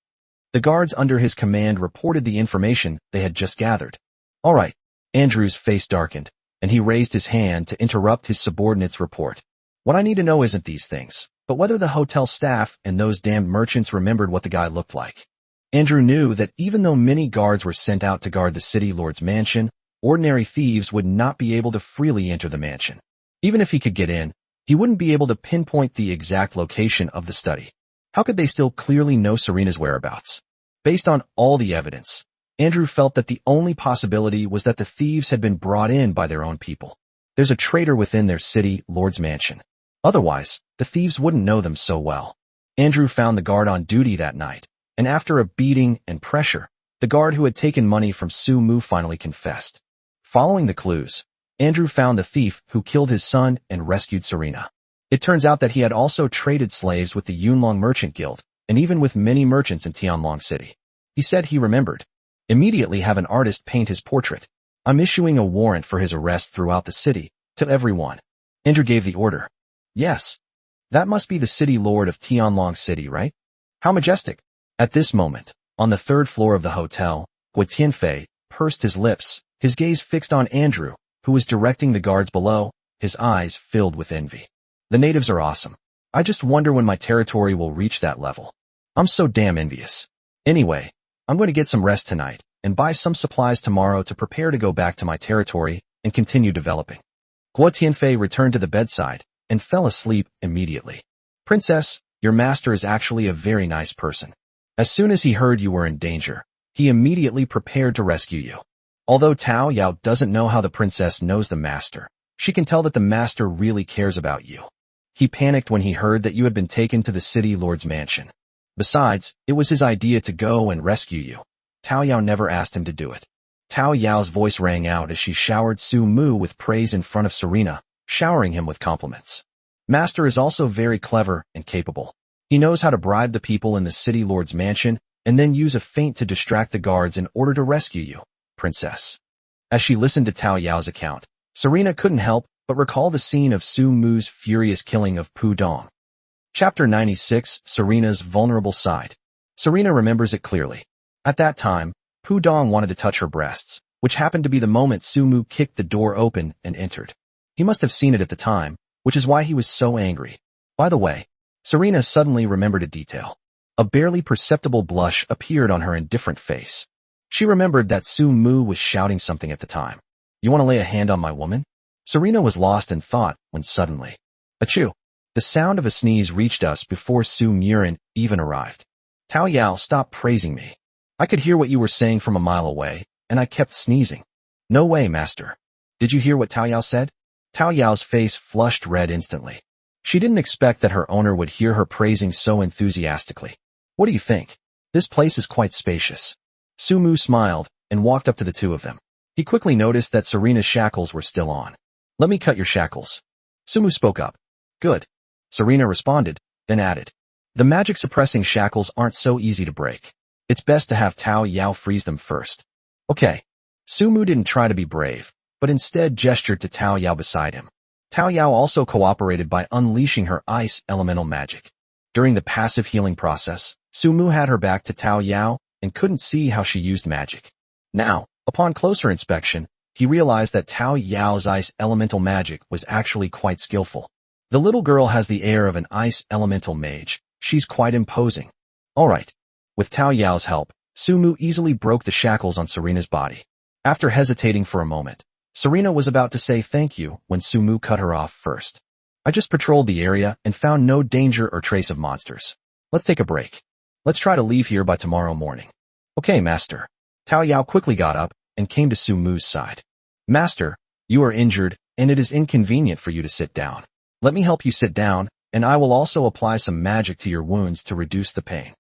Speaker 1: The guards under his command reported the information they had just gathered. All right. Andrew's face darkened. and he raised his hand to interrupt his subordinate's report. What I need to know isn't these things, but whether the hotel staff and those damned merchants remembered what the guy looked like. Andrew knew that even though many guards were sent out to guard the city lord's mansion, ordinary thieves would not be able to freely enter the mansion. Even if he could get in, he wouldn't be able to pinpoint the exact location of the study. How could they still clearly know Serena's whereabouts? Based on all the evidence, Andrew felt that the only possibility was that the thieves had been brought in by their own people. There's a traitor within their city lord's mansion. Otherwise, the thieves wouldn't know them so well. Andrew found the guard on duty that night, and after a beating and pressure, the guard who had taken money from Su-mu finally confessed. Following the clues, Andrew found the thief who killed his son and rescued Serena. It turns out that he had also traded slaves with the Yunlong Merchant Guild, and even with many merchants in Tianlong City. He said he remembered. Immediately have an artist paint his portrait. I'm issuing a warrant for his arrest throughout the city, to everyone. Andrew gave the order. Yes. That must be the city lord of Tianlong City, right? How majestic. At this moment, on the third floor of the hotel, Guo Tianfei pursed his lips, his gaze fixed on Andrew, who was directing the guards below, his eyes filled with envy. The natives are awesome. I just wonder when my territory will reach that level. I'm so damn envious. Anyway, I'm going to get some rest tonight, and buy some supplies tomorrow to prepare to go back to my territory and continue developing. Guo Tianfei returned to the bedside, and fell asleep immediately. Princess, your master is actually a very nice person. As soon as he heard you were in danger, he immediately prepared to rescue you. Although Tao Yao doesn't know how the princess knows the master, she can tell that the master really cares about you. He panicked when he heard that you had been taken to the city lord's mansion. Besides, it was his idea to go and rescue you. Tao Yao never asked him to do it. Tao Yao's voice rang out as she showered Su-mu with praise in front of Serena, showering him with compliments. Master is also very clever and capable. He knows how to bribe the people in the city lord's mansion and then use a feint to distract the guards in order to rescue you, princess. As she listened to Tao Yao's account, Serena couldn't help but recall the scene of Su-mu's furious killing of Pu Dong. Chapter 96, Serena's Vulnerable Side. Serena remembers it clearly. At that time, Pu Dong wanted to touch her breasts, which happened to be the moment Su-mu kicked the door open and entered. He must have seen it at the time, which is why he was so angry. By the way, Serena suddenly remembered a detail. A barely perceptible blush appeared on her indifferent face. She remembered that Su-mu was shouting something at the time. You want to lay a hand on my woman? Serena was lost in thought when suddenly, achoo! The sound of a sneeze reached us before Su-murin even arrived. Tao Yao, stop praising me. I could hear what you were saying from a mile away, and I kept sneezing. No way, master. Did you hear what Tao Yao said? Tao Yao's face flushed red instantly. She didn't expect that her owner would hear her praising so enthusiastically. What do you think? This place is quite spacious. Su-mu smiled and walked up to the two of them. He quickly noticed that Serena's shackles were still on. Let me cut your shackles. Su-mu spoke up. Good. Serena responded, then added. The magic-suppressing shackles aren't so easy to break. It's best to have Tao Yao freeze them first. Okay. Su-mu didn't try to be brave, but instead gestured to Tao Yao beside him. Tao Yao also cooperated by unleashing her ice elemental magic. During the passive healing process, Su-mu had her back to Tao Yao and couldn't see how she used magic. Now, upon closer inspection, he realized that Tao Yao's ice elemental magic was actually quite skillful. The little girl has the air of an ice elemental mage. She's quite imposing. Alright. With Tao Yao's help, Su-mu easily broke the shackles on Serena's body. After hesitating for a moment, Serena was about to say thank you when Su-mu cut her off first. I just patrolled the area and found no danger or trace of monsters. Let's take a break. Let's try to leave here by tomorrow morning. Okay, master. Tao Yao quickly got up and came to Su-mu's side. Master, you are injured and it is inconvenient for you to sit down. Let me help you sit down, and I will also apply some magic to your wounds to reduce the pain.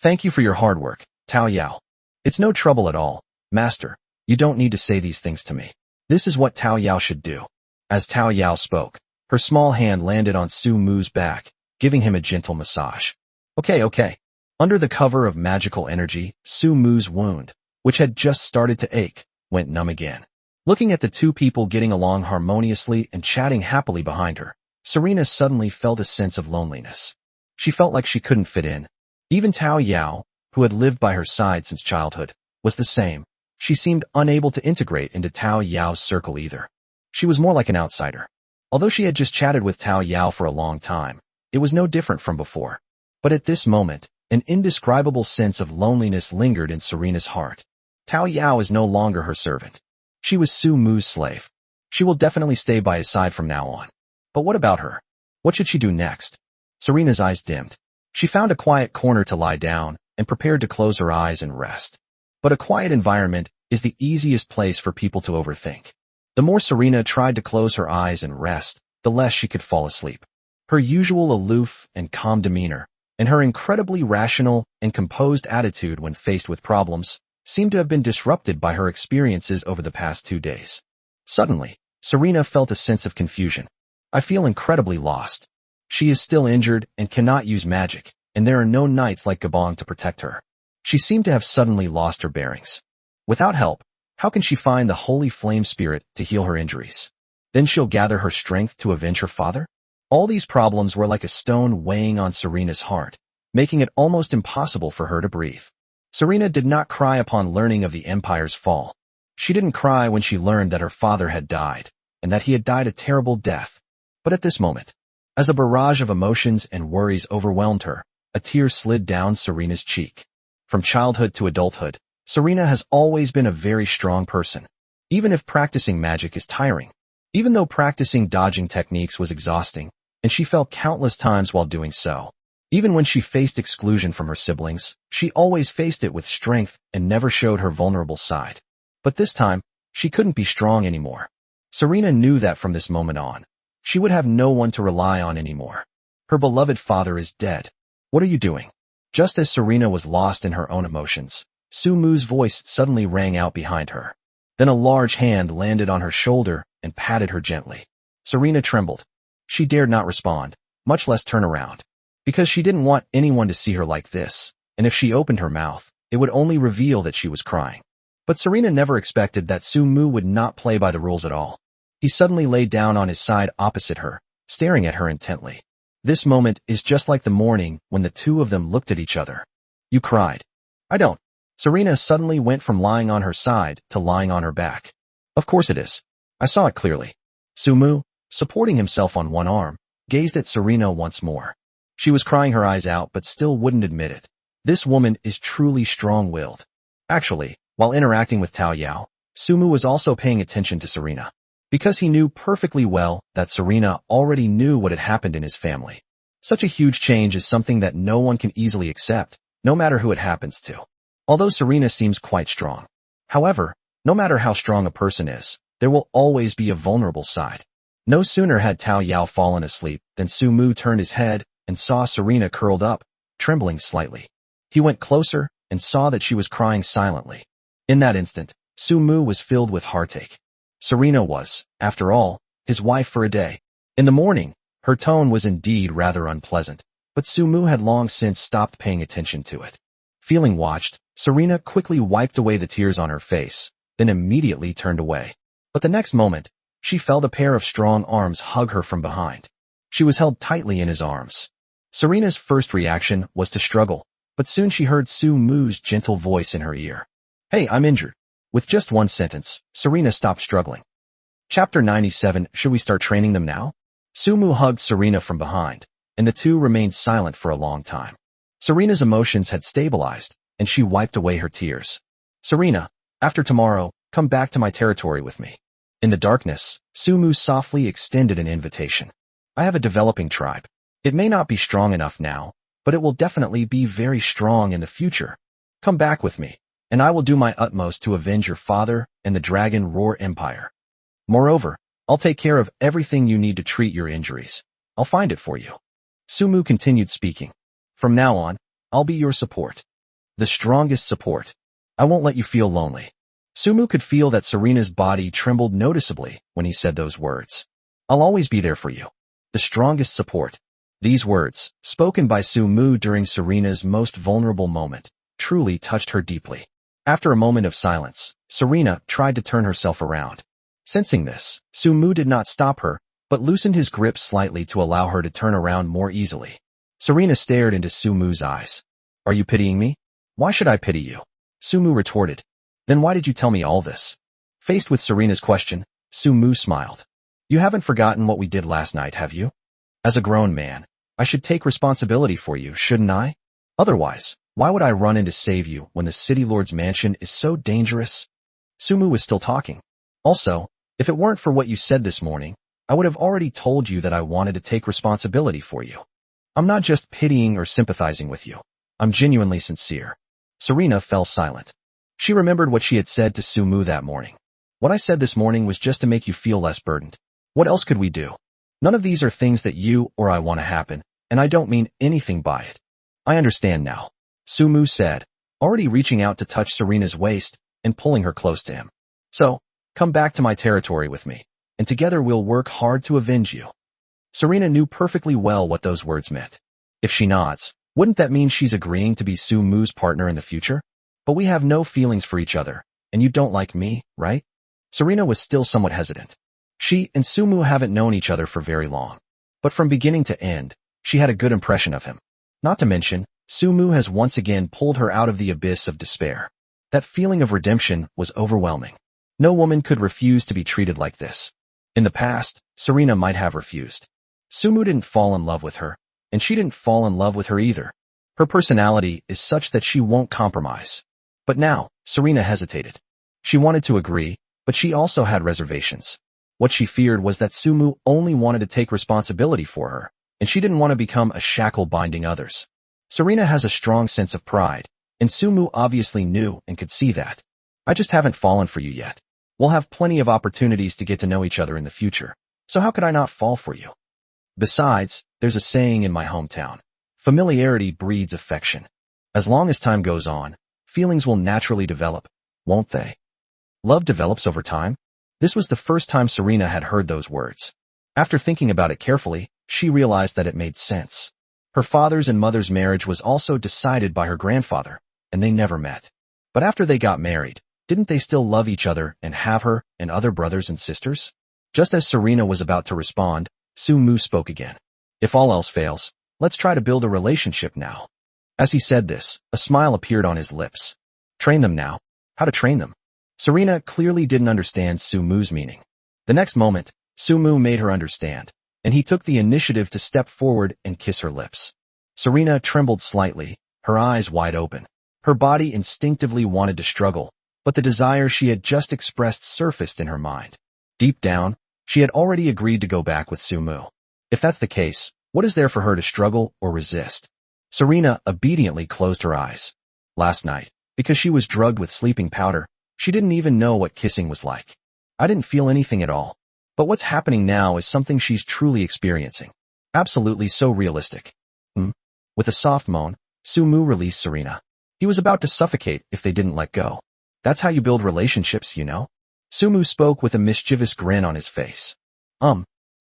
Speaker 1: Thank you for your hard work, Tao Yao. It's no trouble at all, master. You don't need to say these things to me. This is what Tao Yao should do. As Tao Yao spoke, her small hand landed on Su-mu's back, giving him a gentle massage. Okay. Under the cover of magical energy, Su-mu's wound, which had just started to ache, went numb again. Looking at the two people getting along harmoniously and chatting happily behind her, Serena suddenly felt a sense of loneliness. She felt like she couldn't fit in. Even Tao Yao, who had lived by her side since childhood, was the same. She seemed unable to integrate into Tao Yao's circle either. She was more like an outsider. Although she had just chatted with Tao Yao for a long time, it was no different from before. But at this moment, an indescribable sense of loneliness lingered in Serena's heart. Tao Yao is no longer her servant. She was Su Mu's slave. She will definitely stay by his side from now on. But what about her? What should she do next? Serena's eyes dimmed. She found a quiet corner to lie down and prepared to close her eyes and rest. But a quiet environment is the easiest place for people to overthink. The more Serena tried to close her eyes and rest, the less she could fall asleep. Her usual aloof and calm demeanor, and her incredibly rational and composed attitude when faced with problems, seemed to have been disrupted by her experiences over the past 2 days. Suddenly, Serena felt a sense of confusion. I feel incredibly lost. She is still injured and cannot use magic, and there are no knights like Gabong to protect her. She seemed to have suddenly lost her bearings. Without help, how can she find the holy flame spirit to heal her injuries? Then she'll gather her strength to avenge her father? All these problems were like a stone weighing on Serena's heart, making it almost impossible for her to breathe. Serena did not cry upon learning of the Empire's fall. She didn't cry when she learned that her father had died, and that he had died a terrible death. But at this moment, as a barrage of emotions and worries overwhelmed her, a tear slid down Serena's cheek. From childhood to adulthood, Serena has always been a very strong person, even if practicing magic is tiring. Even though practicing dodging techniques was exhausting, and she fell countless times while doing so. Even when she faced exclusion from her siblings, she always faced it with strength and never showed her vulnerable side. But this time, she couldn't be strong anymore. Serena knew that from this moment on, she would have no one to rely on anymore. Her beloved father is dead. What are you doing? Just as Serena was lost in her own emotions, Su Mu's voice suddenly rang out behind her. Then a large hand landed on her shoulder and patted her gently. Serena trembled. She dared not respond, much less turn around, because she didn't want anyone to see her like this, and if she opened her mouth, it would only reveal that she was crying. But Serena never expected that Su Mu would not play by the rules at all. He suddenly lay down on his side opposite her, staring at her intently. This moment is just like the morning when the two of them looked at each other. You cried. I don't. Serena suddenly went from lying on her side to lying on her back. Of course it is. I saw it clearly. Su Mu, supporting himself on one arm, gazed at Serena once more. She was crying her eyes out but still wouldn't admit it. This woman is truly strong-willed. Actually, while interacting with Tao Yao, Su Mu was also paying attention to Serena, because he knew perfectly well that Serena already knew what had happened in his family. Such a huge change is something that no one can easily accept, no matter who it happens to. Although Serena seems quite strong. However, no matter how strong a person is, there will always be a vulnerable side. No sooner had Tao Yao fallen asleep than Su Mu turned his head and saw Serena curled up, trembling slightly. He went closer and saw that she was crying silently. In that instant, Su Mu was filled with heartache. Serena was, after all, his wife for a day. In the morning, her tone was indeed rather unpleasant, but Su Mu had long since stopped paying attention to it. Feeling watched, Serena quickly wiped away the tears on her face, then immediately turned away. But the next moment, she felt a pair of strong arms hug her from behind. She was held tightly in his arms. Serena's first reaction was to struggle, but soon she heard Su Mu's gentle voice in her ear. Hey, I'm injured. With just one sentence, Serena stopped struggling. Chapter 97, should we start training them now? Su Mu hugged Serena from behind, and the two remained silent for a long time. Serena's emotions had stabilized, and she wiped away her tears. Serena, after tomorrow, come back to my territory with me. In the darkness, Su Mu softly extended an invitation. I have a developing tribe. It may not be strong enough now, but it will definitely be very strong in the future. Come back with me, and I will do my utmost to avenge your father and the Dragon Roar Empire. Moreover, I'll take care of everything you need to treat your injuries. I'll find it for you. Su Mu continued speaking. From now on, I'll be your support. The strongest support. I won't let you feel lonely. Su Mu could feel that Serena's body trembled noticeably when he said those words. I'll always be there for you. The strongest support. These words, spoken by Su Mu during Serena's most vulnerable moment, truly touched her deeply. After a moment of silence, Serena tried to turn herself around. Sensing this, Su Mu did not stop her, but loosened his grip slightly to allow her to turn around more easily. Serena stared into Su Mu's eyes. Are you pitying me? Why should I pity you? Su Mu retorted. Then why did you tell me all this? Faced with Serena's question, Sumu smiled. You haven't forgotten what we did last night, have you? As a grown man, I should take responsibility for you, shouldn't I? Otherwise, why would I run in to save you when the city lord's mansion is so dangerous? Sumu was still talking. Also, if it weren't for what you said this morning, I would have already told you that I wanted to take responsibility for you. I'm not just pitying or sympathizing with you. I'm genuinely sincere. Serena fell silent. She remembered what she had said to Sumu that morning. What I said this morning was just to make you feel less burdened. What else could we do? None of these are things that you or I want to happen, and I don't mean anything by it. I understand now, Sumu said, already reaching out to touch Serena's waist and pulling her close to him. So, come back to my territory with me, and together we'll work hard to avenge you. Serena knew perfectly well what those words meant. If she nods, wouldn't that mean she's agreeing to be Sumu's partner in the future? But we have no feelings for each other, and you don't like me, right? Serena was still somewhat hesitant. She and Sumu haven't known each other for very long. But from beginning to end, she had a good impression of him. Not to mention, Sumu has once again pulled her out of the abyss of despair. That feeling of redemption was overwhelming. No woman could refuse to be treated like this. In the past, Serena might have refused. Sumu didn't fall in love with her, and she didn't fall in love with her either. Her personality is such that she won't compromise. But now, Serena hesitated. She wanted to agree, but she also had reservations. What she feared was that Sumu only wanted to take responsibility for her, and she didn't want to become a shackle binding others. Serena has a strong sense of pride, and Sumu obviously knew and could see that. I just haven't fallen for you yet. We'll have plenty of opportunities to get to know each other in the future, so how could I not fall for you? Besides, there's a saying in my hometown. Familiarity breeds affection. As long as time goes on, feelings will naturally develop, won't they? Love develops over time. This was the first time Serena had heard those words. After thinking about it carefully, she realized that it made sense. Her father's and mother's marriage was also decided by her grandfather, and they never met. But after they got married, didn't they still love each other and have her and other brothers and sisters? Just as Serena was about to respond, Sumu spoke again. If all else fails, let's try to build a relationship now. As he said this, a smile appeared on his lips. Train them now. How to train them? Serena clearly didn't understand Sumu's meaning. The next moment, Sumu made her understand, and he took the initiative to step forward and kiss her lips. Serena trembled slightly, her eyes wide open. Her body instinctively wanted to struggle, but the desire she had just expressed surfaced in her mind. Deep down, she had already agreed to go back with Sumu. If that's the case, what is there for her to struggle or resist? Serena obediently closed her eyes. Last night, because she was drugged with sleeping powder, she didn't even know what kissing was like. I didn't feel anything at all. But what's happening now is something she's truly experiencing. Absolutely so realistic. With a soft moan, Sumu released Serena. He was about to suffocate if they didn't let go. That's how you build relationships, you know? Sumu spoke with a mischievous grin on his face.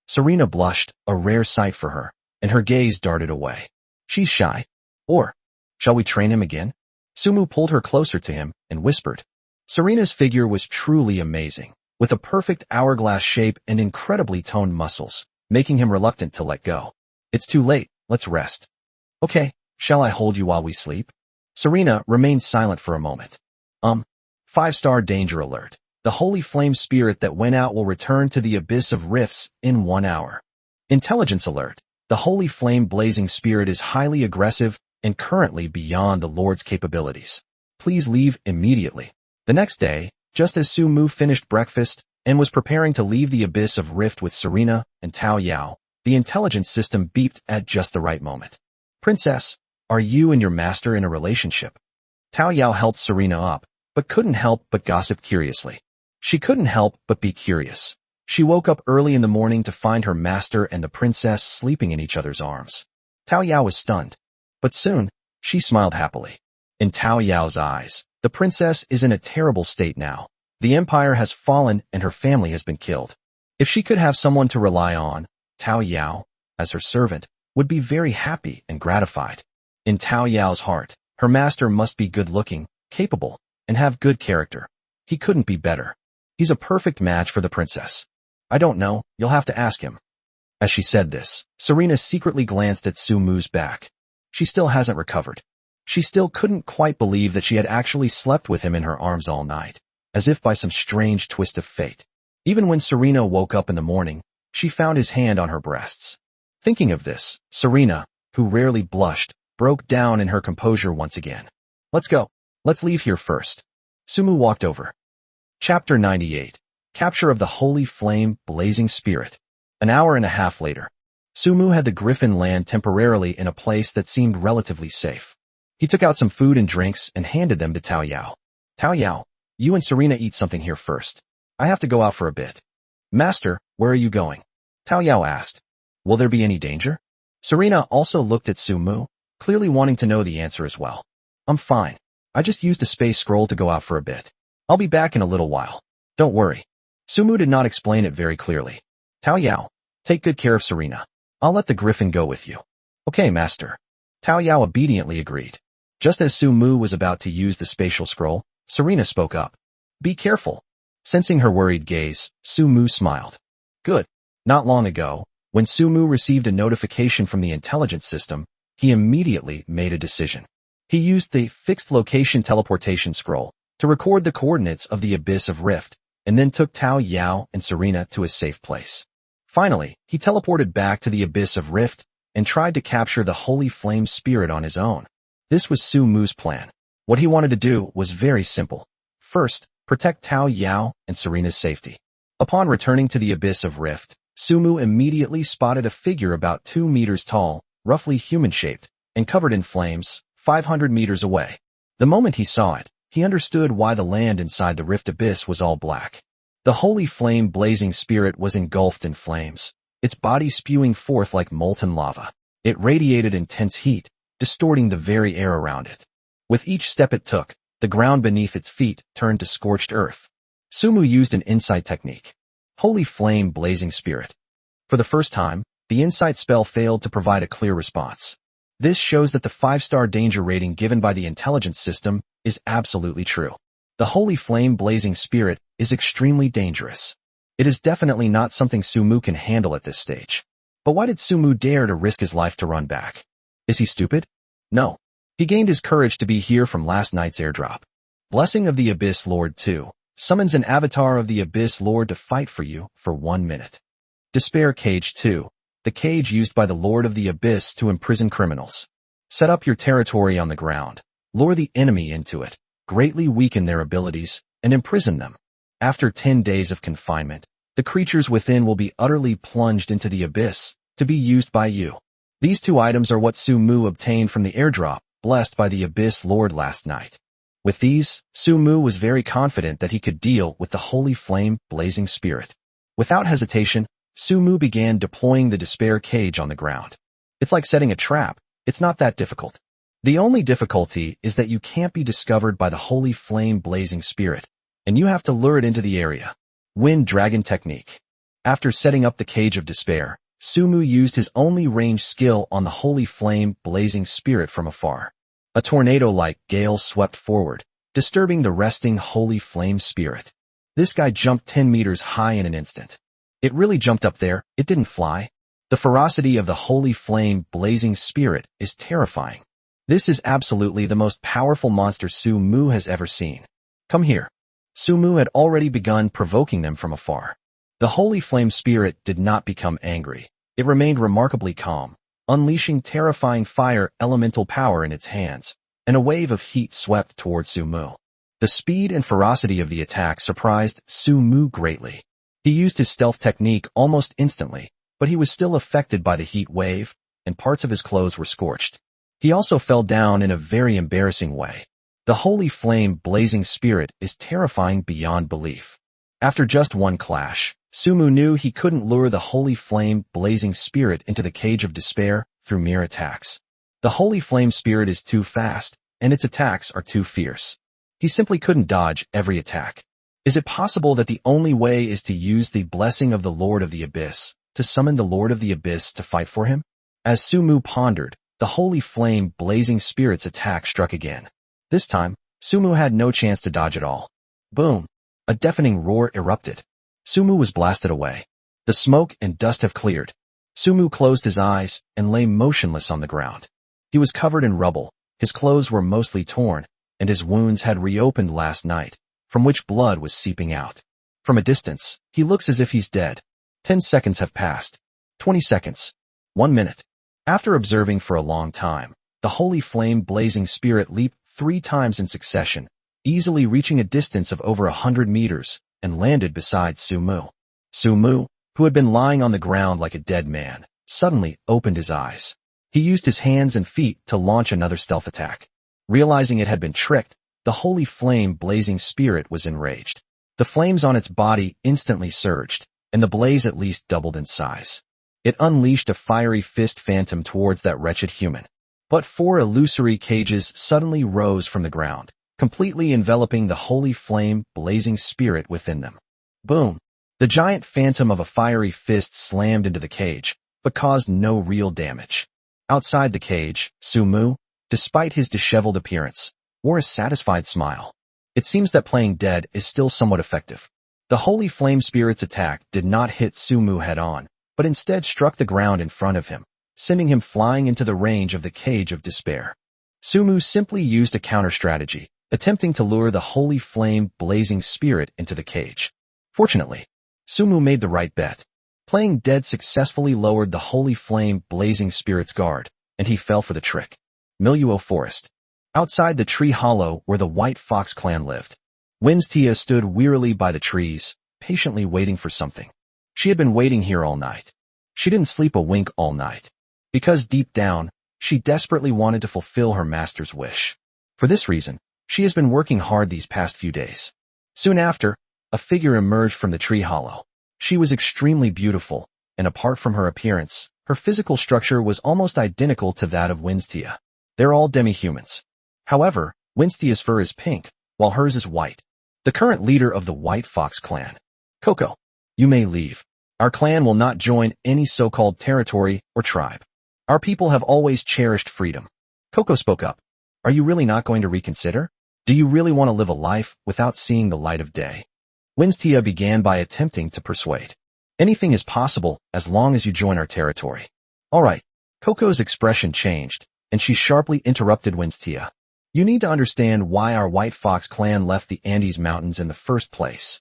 Speaker 1: Serena blushed, a rare sight for her, and her gaze darted away. She's shy. Or, shall we train him again? Sumu pulled her closer to him and whispered. Serena's figure was truly amazing, with a perfect hourglass shape and incredibly toned muscles, making him reluctant to let go. It's too late, let's rest. Okay, shall I hold you while we sleep? Serena remained silent for a moment. 5-star danger alert. The holy flame spirit that went out will return to the abyss of rifts in 1 hour. Intelligence alert. The holy flame blazing spirit is highly aggressive and currently beyond the Lord's capabilities. Please leave immediately. The next day, just as Sumu finished breakfast and was preparing to leave the abyss of rift with Serena and Tao Yao, the intelligence system beeped at just the right moment. Princess, are you and your master in a relationship? Tao Yao helped Serena up, but couldn't help but gossip curiously. She couldn't help but be curious. She woke up early in the morning to find her master and the princess sleeping in each other's arms. Tao Yao was stunned. But soon, she smiled happily. In Tao Yao's eyes, the princess is in a terrible state now. The empire has fallen and her family has been killed. If she could have someone to rely on, Tao Yao, as her servant, would be very happy and gratified. In Tao Yao's heart, her master must be good-looking, capable, and have good character. He couldn't be better. He's a perfect match for the princess. I don't know, you'll have to ask him. As she said this, Serena secretly glanced at Sumu's back. She still hasn't recovered. She still couldn't quite believe that she had actually slept with him in her arms all night, as if by some strange twist of fate. Even when Serena woke up in the morning, she found his hand on her breasts. Thinking of this, Serena, who rarely blushed, broke down in her composure once again. Let's go. Let's leave here first. Sumu walked over. Chapter 98. Capture of the Holy Flame Blazing Spirit. An hour and a half later, Sumu had the griffin land temporarily in a place that seemed relatively safe. He took out some food and drinks and handed them to Tao Yao. Tao Yao, you and Serena eat something here first. I have to go out for a bit. Master, where are you going? Tao Yao asked. Will there be any danger? Serena also looked at Sumu, clearly wanting to know the answer as well. I'm fine. I just used a space scroll to go out for a bit. I'll be back in a little while. Don't worry. Sumu did not explain it very clearly. Tao Yao, take good care of Serena. I'll let the griffin go with you. Okay, master. Tao Yao obediently agreed. Just as Sumu was about to use the spatial scroll, Serena spoke up. Be careful. Sensing her worried gaze, Sumu smiled. Good. Not long ago, when Sumu received a notification from the intelligence system, he immediately made a decision. He used the fixed location teleportation scroll to record the coordinates of the Abyss of Rift, and then took Tao Yao and Serena to a safe place. Finally, he teleported back to the Abyss of Rift and tried to capture the Holy Flame Spirit on his own. This was Sumu's plan. What he wanted to do was very simple. First, protect Tao Yao and Serena's safety. Upon returning to the Abyss of Rift, Sumu immediately spotted a figure about 2 meters tall, roughly human-shaped, and covered in flames, 500 meters away. The moment he saw it, he understood why the land inside the Rift Abyss was all black. The Holy Flame Blazing Spirit was engulfed in flames, its body spewing forth like molten lava. It radiated intense heat, distorting the very air around it. With each step it took, the ground beneath its feet turned to scorched earth. Sumu used an insight technique. Holy Flame Blazing Spirit. For the first time, the insight spell failed to provide a clear response. This shows that the 5-star danger rating given by the intelligence system is absolutely true. The Holy Flame Blazing Spirit is extremely dangerous. It is definitely not something Sumu can handle at this stage. But why did Sumu dare to risk his life to run back? Is he stupid? No. He gained his courage to be here from last night's airdrop. Blessing of the Abyss Lord 2 summons an avatar of the Abyss Lord to fight for you for 1 minute. Despair Cage 2, the cage used by the Lord of the Abyss to imprison criminals. Set up your territory on the ground, lure the enemy into it, greatly weaken their abilities, and imprison them. After 10 days of confinement, the creatures within will be utterly plunged into the abyss, to be used by you. These 2 items are what Sumu obtained from the airdrop, blessed by the Abyss Lord last night. With these, Sumu was very confident that he could deal with the Holy Flame Blazing Spirit. Without hesitation, Sumu began deploying the Despair Cage on the ground. It's like setting a trap. It's not that difficult. The only difficulty is that you can't be discovered by the Holy Flame Blazing Spirit, and you have to lure it into the area. Wind Dragon Technique. After setting up the Cage of Despair, Sumu used his only ranged skill on the Holy Flame Blazing Spirit from afar. A tornado-like gale swept forward, disturbing the resting Holy Flame Spirit. This guy jumped 10 meters high in an instant. It really jumped up there, it didn't fly. The ferocity of the Holy Flame Blazing Spirit is terrifying. This is absolutely the most powerful monster Sumu has ever seen. Come here. Sumu had already begun provoking them from afar. The Holy Flame Spirit did not become angry. It remained remarkably calm, unleashing terrifying fire elemental power in its hands, and a wave of heat swept towards Sumu. The speed and ferocity of the attack surprised Sumu greatly. He used his stealth technique almost instantly, but he was still affected by the heat wave, and parts of his clothes were scorched. He also fell down in a very embarrassing way. The Holy Flame Blazing Spirit is terrifying beyond belief. After just one clash, Sumu knew he couldn't lure the Holy Flame Blazing Spirit into the Cage of Despair through mere attacks. The Holy Flame Spirit is too fast, and its attacks are too fierce. He simply couldn't dodge every attack. Is it possible that the only way is to use the blessing of the Lord of the Abyss, to summon the Lord of the Abyss to fight for him? As Sumu pondered, the Holy Flame Blazing Spirit's attack struck again. This time, Sumu had no chance to dodge at all. Boom! A deafening roar erupted. Sumu was blasted away. The smoke and dust have cleared. Sumu closed his eyes and lay motionless on the ground. He was covered in rubble, his clothes were mostly torn, and his wounds had reopened last night, from which blood was seeping out. From a distance, he looks as if he's dead. 10 seconds have passed. 20 seconds. 1 minute. After observing for a long time, the holy flame blazing spirit leaped 3 times in succession, easily reaching a distance of over 100 meters, and landed beside Sumu. Sumu, who had been lying on the ground like a dead man, suddenly opened his eyes. He used his hands and feet to launch another stealth attack. Realizing it had been tricked, the holy flame blazing spirit was enraged. The flames on its body instantly surged, and the blaze at least doubled in size. It unleashed a fiery fist phantom towards that wretched human. But 4 illusory cages suddenly rose from the ground, completely enveloping the holy flame blazing spirit within them. Boom! The giant phantom of a fiery fist slammed into the cage, but caused no real damage. Outside the cage, Sumu, despite his disheveled appearance, wore a satisfied smile. It seems that playing dead is still somewhat effective. The holy flame spirit's attack did not hit Sumu head-on, but instead struck the ground in front of him, sending him flying into the range of the cage of despair. Sumu simply used a counter-strategy, attempting to lure the holy flame blazing spirit into the cage. Fortunately, Sumu made the right bet. Playing dead successfully lowered the holy flame blazing spirit's guard, and he fell for the trick. Manhwa Forest. Outside the tree hollow where the White Fox clan lived, Winstia stood wearily by the trees, patiently waiting for something. She had been waiting here all night. She didn't sleep a wink all night, because deep down, she desperately wanted to fulfill her master's wish. For this reason, she has been working hard these past few days. Soon after, a figure emerged from the tree hollow. She was extremely beautiful, and apart from her appearance, her physical structure was almost identical to that of Winstia. They're all demi-humans. However, Winstia's fur is pink, while hers is white. The current leader of the White Fox clan. Coco, you may leave. Our clan will not join any so-called territory or tribe. Our people have always cherished freedom. Coco spoke up. Are you really not going to reconsider? Do you really want to live a life without seeing the light of day? Winstia began by attempting to persuade. Anything is possible as long as you join our territory. All right. Coco's expression changed, and she sharply interrupted Winstia. You need to understand why our White Fox clan left the Andes Mountains in the first place.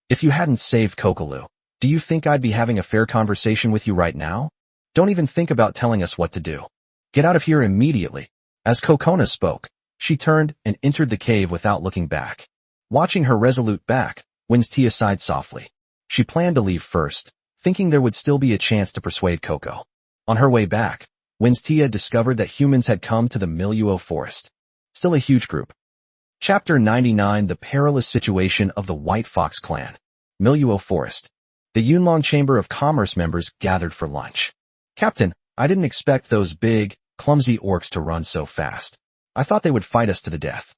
Speaker 1: If you hadn't saved Kokolu, do you think I'd be having a fair conversation with you right now? Don't even think about telling us what to do. Get out of here immediately. As Kokona spoke, she turned and entered the cave without looking back. Watching her resolute back, Winstia sighed softly. She planned to leave first, thinking there would still be a chance to persuade Coco. On her way back, Winstia discovered that humans had come to the Manhwa Forest. Still a huge group. Chapter 99: The Perilous Situation of the White Fox Clan. Manhwa Forest. The Yunlong Chamber of Commerce members gathered for lunch. Captain, I didn't expect those big, clumsy orcs to run so fast. I thought they would fight us to the death.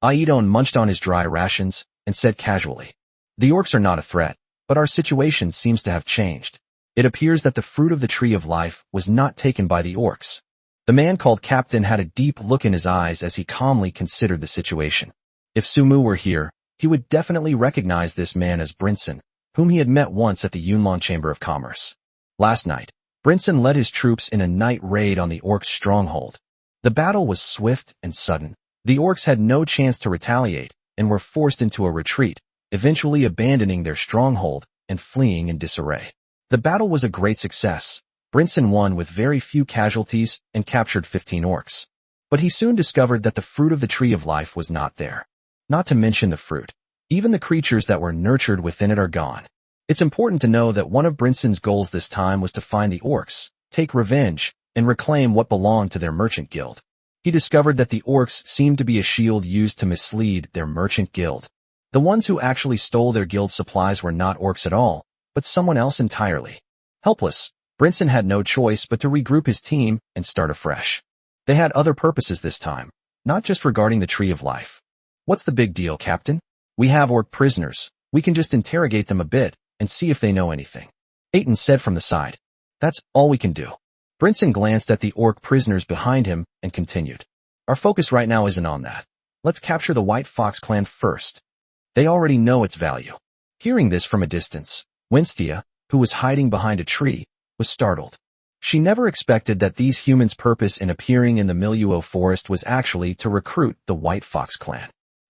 Speaker 1: Aidon munched on his dry rations and said casually, the orcs are not a threat, but our situation seems to have changed. It appears that the fruit of the tree of life was not taken by the orcs. The man called Captain had a deep look in his eyes as he calmly considered the situation. If Sumu were here, he would definitely recognize this man as Brinson, whom he had met once at the Yunlong Chamber of Commerce. Last night, Brinson led his troops in a night raid on the orcs' stronghold. The battle was swift and sudden. The orcs had no chance to retaliate and were forced into a retreat, eventually abandoning their stronghold and fleeing in disarray. The battle was a great success. Brinson won with very few casualties and captured 15 orcs. But he soon discovered that the fruit of the tree of life was not there. Not to mention the fruit. Even the creatures that were nurtured within it are gone. It's important to know that one of Brinson's goals this time was to find the orcs, take revenge, and reclaim what belonged to their merchant guild. He discovered that the orcs seemed to be a shield used to mislead their merchant guild. The ones who actually stole their guild supplies were not orcs at all, but someone else entirely. Helpless, Brinson had no choice but to regroup his team and start afresh. They had other purposes this time, not just regarding the tree of life. What's the big deal, Captain? We have orc prisoners. We can just interrogate them a bit and see if they know anything. Aiton said from the side. That's all we can do. Brinson glanced at the orc prisoners behind him and continued. Our focus right now isn't on that. Let's capture the White Fox clan first. They already know its value. Hearing this from a distance, Winstia, who was hiding behind a tree, was startled. She never expected that these humans' purpose in appearing in the Manhwa Forest was actually to recruit the White Fox clan.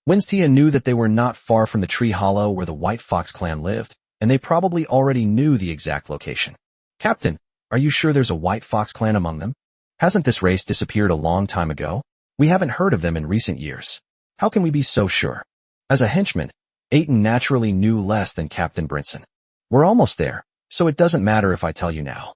Speaker 1: Winstia knew that they were not far from the tree hollow where the White Fox clan lived, and they probably already knew the exact location. Captain, are you sure there's a White Fox clan among them? Hasn't this race disappeared a long time ago? We haven't heard of them in recent years. How can we be so sure? As a henchman, Aiton naturally knew less than Captain Brinson. We're almost there, so it doesn't matter if I tell you now.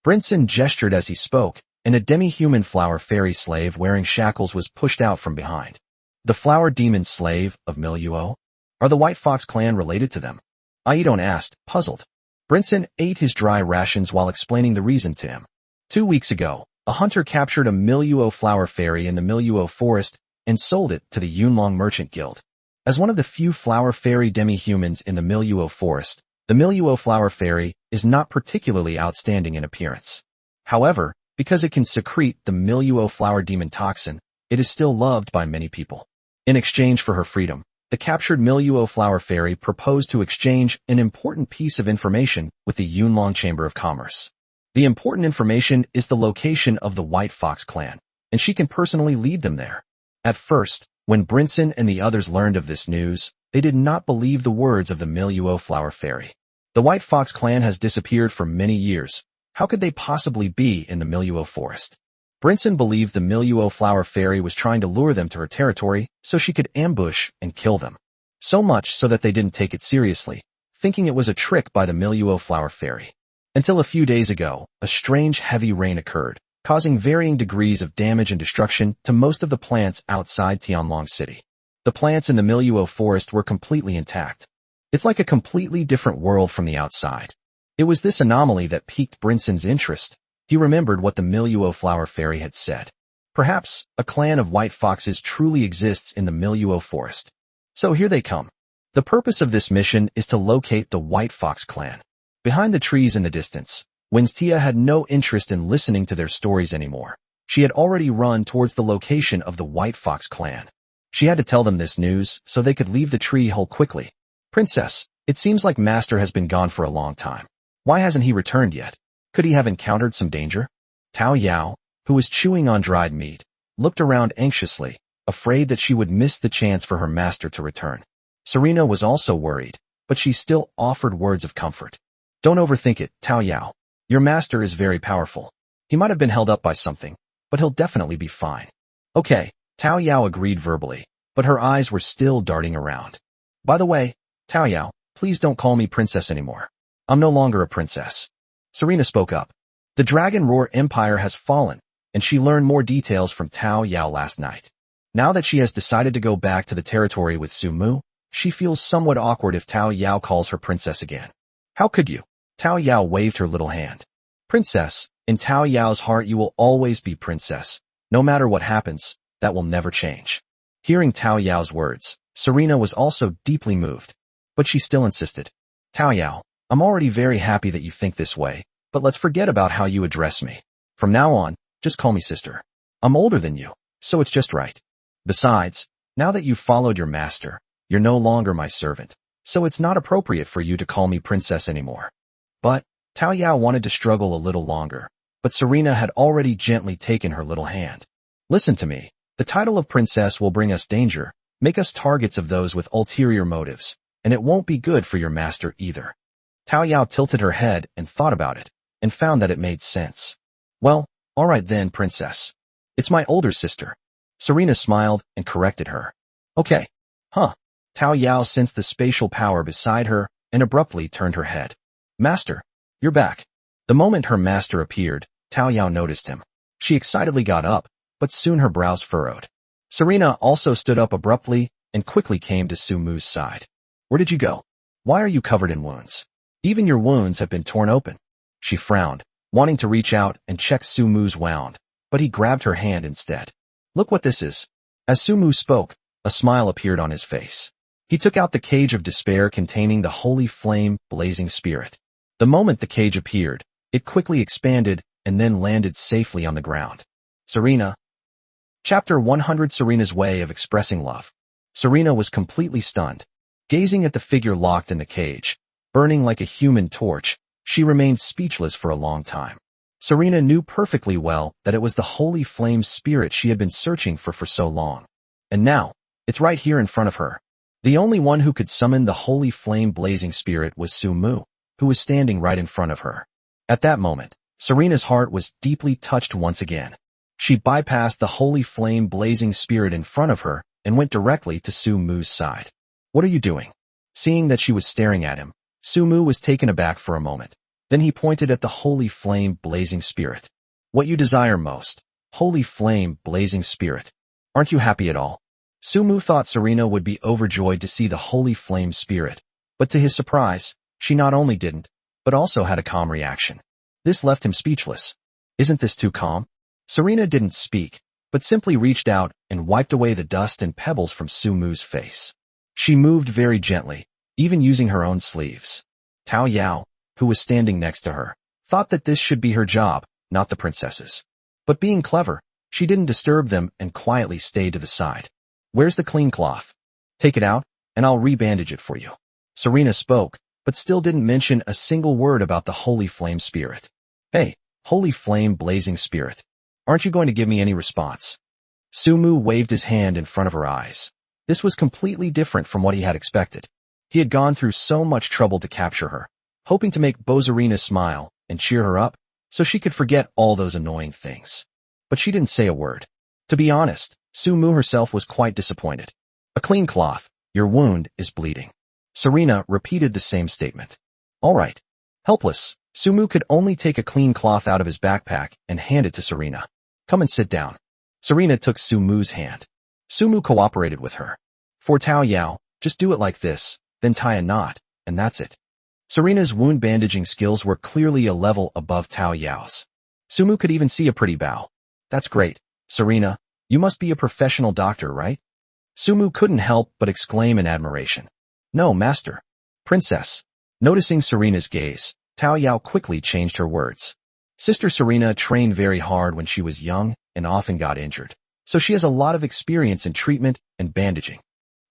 Speaker 1: Brinson gestured as he spoke, and a demi-human flower fairy slave wearing shackles was pushed out from behind. The flower demon slave of Miluo? Are the White Fox clan related to them? Aiton asked, puzzled. Brinson ate his dry rations while explaining the reason to him. 2 weeks ago, a hunter captured a Miluo flower fairy in the Miluo forest and sold it to the Yunlong Merchant Guild. As one of the few flower fairy demi-humans in the Miluo forest, the Miluo flower fairy is not particularly outstanding in appearance. However, because it can secrete the Miluo flower demon toxin, it is still loved by many people. In exchange for her freedom, the captured Miluo flower fairy proposed to exchange an important piece of information with the Yunlong Chamber of Commerce. The important information is the location of the White Fox clan, and she can personally lead them there. At first, when Brinson and the others learned of this news, they did not believe the words of the Miluo flower fairy. The White Fox clan has disappeared for many years. How could they possibly be in the Miluo forest? Brinson believed the Miluo flower fairy was trying to lure them to her territory so she could ambush and kill them. So much so that they didn't take it seriously, thinking it was a trick by the Miluo flower fairy. Until a few days ago, a strange heavy rain occurred, causing varying degrees of damage and destruction to most of the plants outside Tianlong City. The plants in the Miluo forest were completely intact. It's like a completely different world from the outside. It was this anomaly that piqued Brinson's interest. He remembered what the Miluo flower fairy had said. Perhaps a clan of white foxes truly exists in the Miluo forest. So here they come. The purpose of this mission is to locate the White Fox clan. Behind the trees in the distance, Winstia had no interest in listening to their stories anymore. She had already run towards the location of the White Fox clan. She had to tell them this news so they could leave the tree hole quickly. Princess, it seems like Master has been gone for a long time. Why hasn't he returned yet? Could he have encountered some danger? Tao Yao, who was chewing on dried meat, looked around anxiously, afraid that she would miss the chance for her master to return. Serena was also worried, but she still offered words of comfort. Don't overthink it, Tao Yao. Your master is very powerful. He might have been held up by something, but he'll definitely be fine. Okay, Tao Yao agreed verbally, but her eyes were still darting around. By the way, Tao Yao, please don't call me princess anymore. I'm no longer a princess. Serena spoke up. The Dragon Roar Empire has fallen, and she learned more details from Tao Yao last night. Now that she has decided to go back to the territory with Su Mu, she feels somewhat awkward if Tao Yao calls her princess again. How could you? Tao Yao waved her little hand. Princess, in Tao Yao's heart you will always be princess. No matter what happens, that will never change. Hearing Tao Yao's words, Serena was also deeply moved. But she still insisted. Tao Yao, I'm already very happy that you think this way, but let's forget about how you address me. From now on, just call me sister. I'm older than you, so it's just right. Besides, now that you've followed your master, you're no longer my servant, so it's not appropriate for you to call me princess anymore. But, Tao Yao wanted to struggle a little longer, but Serena had already gently taken her little hand. Listen to me, the title of princess will bring us danger, make us targets of those with ulterior motives, and it won't be good for your master either. Tao Yao tilted her head and thought about it, and found that it made sense. Well, alright then, princess. It's my older sister. Serena smiled and corrected her. Okay. Huh. Tao Yao sensed the spatial power beside her and abruptly turned her head. Master, you're back. The moment her master appeared, Tao Yao noticed him. She excitedly got up, but soon her brows furrowed. Serena also stood up abruptly and quickly came to Su Mu's side. Where did you go? Why are you covered in wounds? Even your wounds have been torn open. She frowned, wanting to reach out and check Su Mu's wound, but he grabbed her hand instead. Look what this is. As Su Mu spoke, a smile appeared on his face. He took out the cage of despair containing the holy flame blazing spirit. The moment the cage appeared, it quickly expanded and then landed safely on the ground. Serena. Chapter 100 Serena's Way of Expressing Love. Serena was completely stunned. Gazing at the figure locked in the cage, burning like a human torch, she remained speechless for a long time. Serena knew perfectly well that it was the holy flame spirit she had been searching for so long. And now, It's right here in front of her. The only one who could summon the holy flame blazing spirit was Sumu, who was standing right in front of her. At that moment, Serena's heart was deeply touched once again. She bypassed the holy flame blazing spirit in front of her and went directly to Sumu's side. What are you doing? Seeing that she was staring at him, Sumu was taken aback for a moment. Then he pointed at the holy flame blazing spirit. What you desire most, holy flame blazing spirit. Aren't you happy at all? Sumu thought Serena would be overjoyed to see the holy flame spirit, but to his surprise, she not only didn't, but also had a calm reaction. This left him speechless. Isn't this too calm? Serena didn't speak, but simply reached out and wiped away the dust and pebbles from Sumu's face. She moved very gently, even using her own sleeves. Tao Yao, who was standing next to her, thought that this should be her job, not the princess's. But being clever, she didn't disturb them and quietly stayed to the side. Where's the clean cloth? Take it out, and I'll rebandage it for you. Serena spoke, but still didn't mention a single word about the holy flame spirit. Hey, holy flame blazing spirit. Aren't you going to give me any response? Sumu waved his hand in front of her eyes. This was completely different from what he had expected. He had gone through so much trouble to capture her, hoping to make Bozarina smile and cheer her up so she could forget all those annoying things. But she didn't say a word. To be honest, Sumu herself was quite disappointed. A clean cloth, your wound is bleeding. Serena repeated the same statement. All right. Helpless, Sumu could only take a clean cloth out of his backpack and hand it to Serena. Come and sit down. Serena took Sumu's hand. Sumu cooperated with her. For Tao Yao, just do it like this, then tie a knot, and that's it. Serena's wound bandaging skills were clearly a level above Tao Yao's. Sumu could even see a pretty bow. That's great. Serena, you must be a professional doctor, right? Sumu couldn't help but exclaim in admiration. No, master. Princess. Noticing Serena's gaze, Tao Yao quickly changed her words. Sister Serena trained very hard when she was young and often got injured, so she has a lot of experience in treatment and bandaging.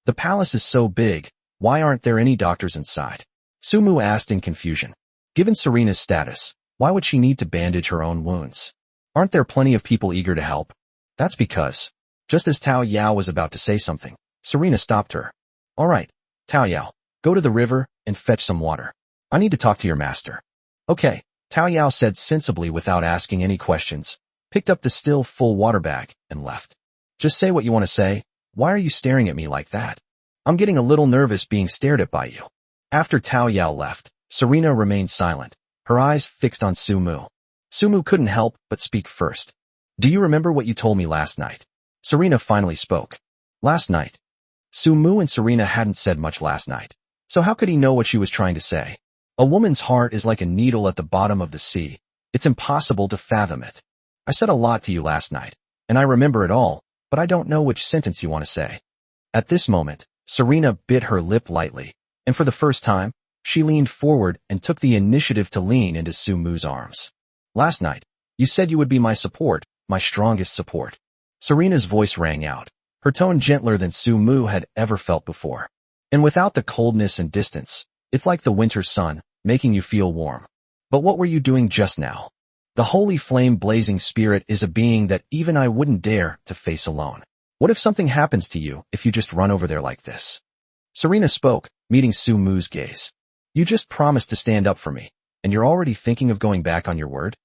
Speaker 1: The palace is so big, why aren't there any doctors inside? Sumu asked in confusion. Given Serena's status, why would she need to bandage her own wounds? Aren't there plenty of people eager to help? That's because, just as Tao Yao was about to say something, Serena stopped her. All right, Tao Yao, go to the river and fetch some water. I need to talk to your master. Okay, Tao Yao said sensibly without asking any questions, picked up the still full water bag, and left. Just say what you want to say. Why are you staring at me like that? I'm getting a little nervous being stared at by you. After Tao Yao left, Serena remained silent, her eyes fixed on Sumu. Sumu couldn't help but speak first. Do you remember what you told me last night? Serena finally spoke. Last night. Sumu and Serena hadn't said much last night, so how could he know what she was trying to say? A woman's heart is like a needle at the bottom of the sea. It's impossible to fathom it. I said a lot to you last night, and I remember it all, but I don't know which sentence you want to say. At this moment, Serena bit her lip lightly, and for the first time, she leaned forward and took the initiative to lean into Sumu's arms. Last night, you said you would be my support, my strongest support. Serena's voice rang out, her tone gentler than Sumu had ever felt before. And without the coldness and distance, it's like the winter sun, making you feel warm. But what were you doing just now? The holy flame blazing spirit is a being that even I wouldn't dare to face alone. What if something happens to you if you just run over there like this? Serena spoke, meeting Sumu's gaze. You just promised to stand up for me, and you're already thinking of going back on your word?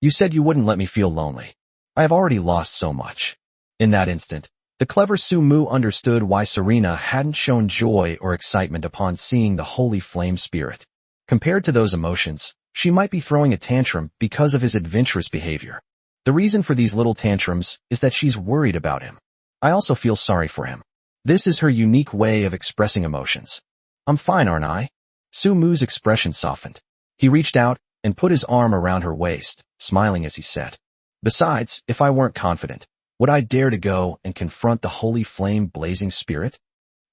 Speaker 1: You said you wouldn't let me feel lonely. I have already lost so much. In that instant, the clever Sumu understood why Serena hadn't shown joy or excitement upon seeing the holy flame spirit. Compared to those emotions, she might be throwing a tantrum because of his adventurous behavior. The reason for these little tantrums is that she's worried about him. I also feel sorry for him. This is her unique way of expressing emotions. I'm fine, aren't I? Sumu's expression softened. He reached out and put his arm around her waist, smiling as he said, Besides, if I weren't confident, would I dare to go and confront the holy flame blazing spirit?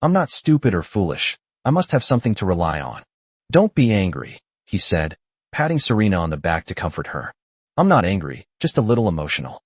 Speaker 1: I'm not stupid or foolish. I must have something to rely on. Don't be angry, he said, patting Serena on the back to comfort her. I'm not angry, just a little emotional.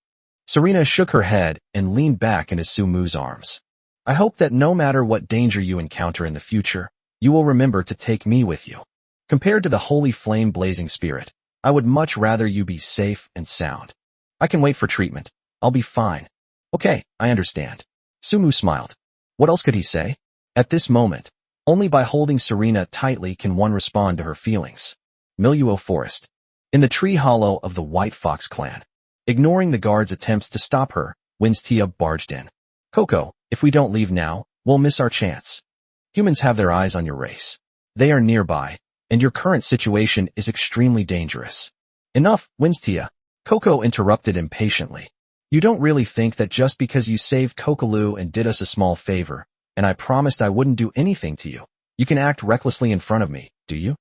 Speaker 1: Serena shook her head and leaned back into Sumu's arms. I hope that no matter what danger you encounter in the future, you will remember to take me with you. Compared to the holy flame blazing spirit, I would much rather you be safe and sound. I can wait for treatment. I'll be fine. Okay, I understand. Sumu smiled. What else could he say? At this moment, only by holding Serena tightly can one respond to her feelings. Manhwa Forest. In the tree hollow of the White Fox clan. Ignoring the guard's attempts to stop her, Winstia barged in. Coco, if we don't leave now, we'll miss our chance. Humans have their eyes on your race. They are nearby, and your current situation is extremely dangerous. Enough, Winstia. Coco interrupted impatiently. You don't really think that just because you saved Kokoloo and did us a small favor, and I promised I wouldn't do anything to you, you can act recklessly in front of me, do you?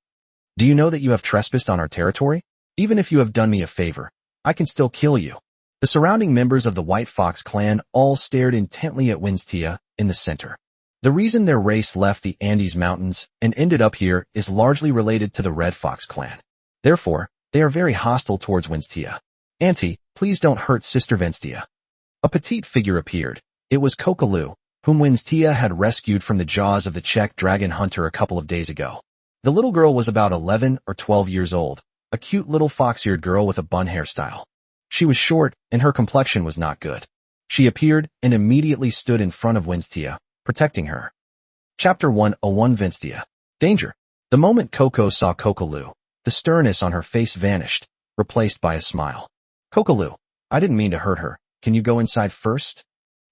Speaker 1: Do you know that you have trespassed on our territory? Even if you have done me a favor, I can still kill you. The surrounding members of the White Fox clan all stared intently at Winstia in the center. The reason their race left the Andes Mountains and ended up here is largely related to the Red Fox clan. Therefore, they are very hostile towards Winstia. Auntie, please don't hurt Sister Winstia. A petite figure appeared. It was Kokoloo, whom Winstia had rescued from the jaws of the Czech dragon hunter a couple of days ago. The little girl was about 11 or 12 years old, a cute little fox-eared girl with a bun hairstyle. She was short, and her complexion was not good. She appeared and immediately stood in front of Winstia, protecting her. Chapter 101 Winstia. Danger. The moment Coco saw Kokoloo, the sternness on her face vanished, replaced by a smile. Kokoloo, I didn't mean to hurt her. Can you go inside first?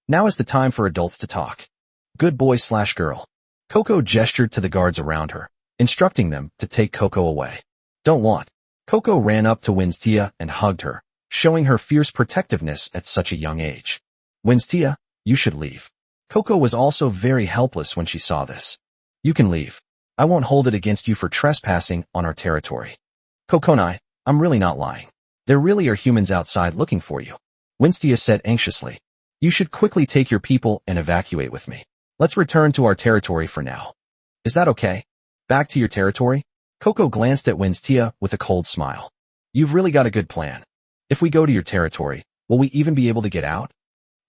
Speaker 1: Now is the time for adults to talk. Good boy/girl. Coco gestured to the guards around her, instructing them to take Coco away. Don't want. Coco ran up to Winstia and hugged her, showing her fierce protectiveness at such a young age. Winstia, you should leave. Coco was also very helpless when she saw this. You can leave. I won't hold it against you for trespassing on our territory. Kokonai, I'm really not lying. There really are humans outside looking for you. Winstia said anxiously. You should quickly take your people and evacuate with me. Let's return to our territory for now. Is that okay? Back to your territory? Coco glanced at Winstia with a cold smile. You've really got a good plan. If we go to your territory, will we even be able to get out?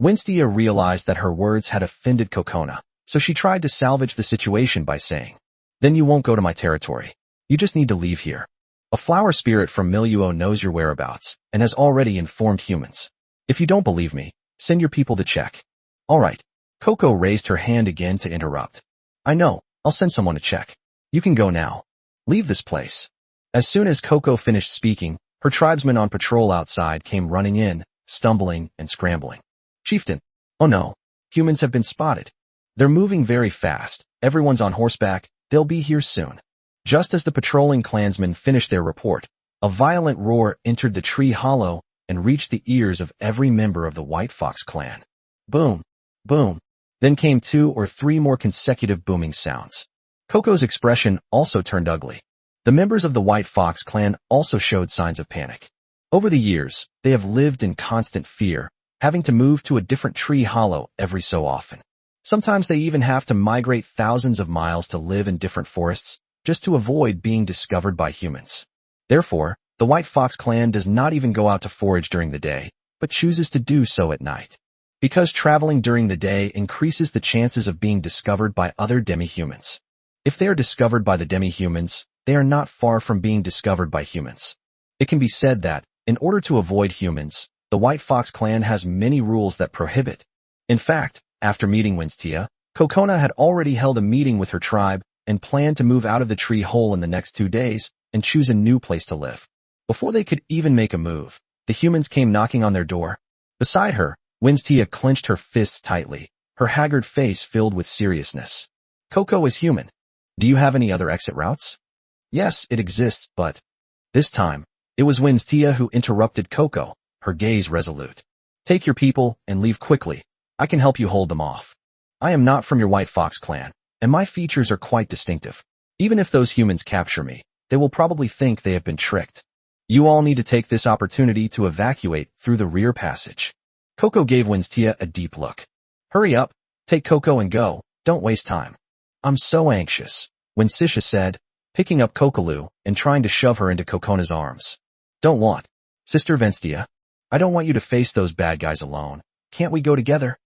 Speaker 1: Winstia realized that her words had offended Kokona, so she tried to salvage the situation by saying, Then you won't go to my territory. You just need to leave here. A flower spirit from Miluo knows your whereabouts and has already informed humans. If you don't believe me, send your people to check. All right. Coco raised her hand again to interrupt. I know, I'll send someone to check. You can go now. Leave this place. As soon as Coco finished speaking, her tribesmen on patrol outside came running in, stumbling and scrambling. Chieftain. Oh no. Humans have been spotted. They're moving very fast. Everyone's on horseback. They'll be here soon. Just as the patrolling clansmen finished their report, a violent roar entered the tree hollow and reached the ears of every member of the White Fox clan. Boom. Boom. Then came 2 or 3 more consecutive booming sounds. Coco's expression also turned ugly. The members of the White Fox clan also showed signs of panic. Over the years, they have lived in constant fear, having to move to a different tree hollow every so often. Sometimes they even have to migrate thousands of miles to live in different forests, just to avoid being discovered by humans. Therefore, the White Fox clan does not even go out to forage during the day, but chooses to do so at night. Because traveling during the day increases the chances of being discovered by other demi-humans. If they are discovered by the demi-humans, they are not far from being discovered by humans. It can be said that, in order to avoid humans, the White Fox clan has many rules that prohibit. In fact, after meeting Winstia, Kokona had already held a meeting with her tribe and planned to move out of the tree hole in the next 2 days and choose a new place to live. Before they could even make a move, the humans came knocking on their door. Beside her, Winstia clenched her fists tightly, her haggard face filled with seriousness. Coco is human. Do you have any other exit routes? Yes, it exists, but... This time, it was Winstia who interrupted Coco, her gaze resolute. Take your people and leave quickly. I can help you hold them off. I am not from your White Fox clan, and my features are quite distinctive. Even if those humans capture me, they will probably think they have been tricked. You all need to take this opportunity to evacuate through the rear passage. Coco gave Winstia a deep look. Hurry up, take Coco and go, don't waste time. I'm so anxious, Winstia said, picking up Kokoloo and trying to shove her into Kokona's arms. Don't want. Sister Winstia, I don't want you to face those bad guys alone. Can't we go together?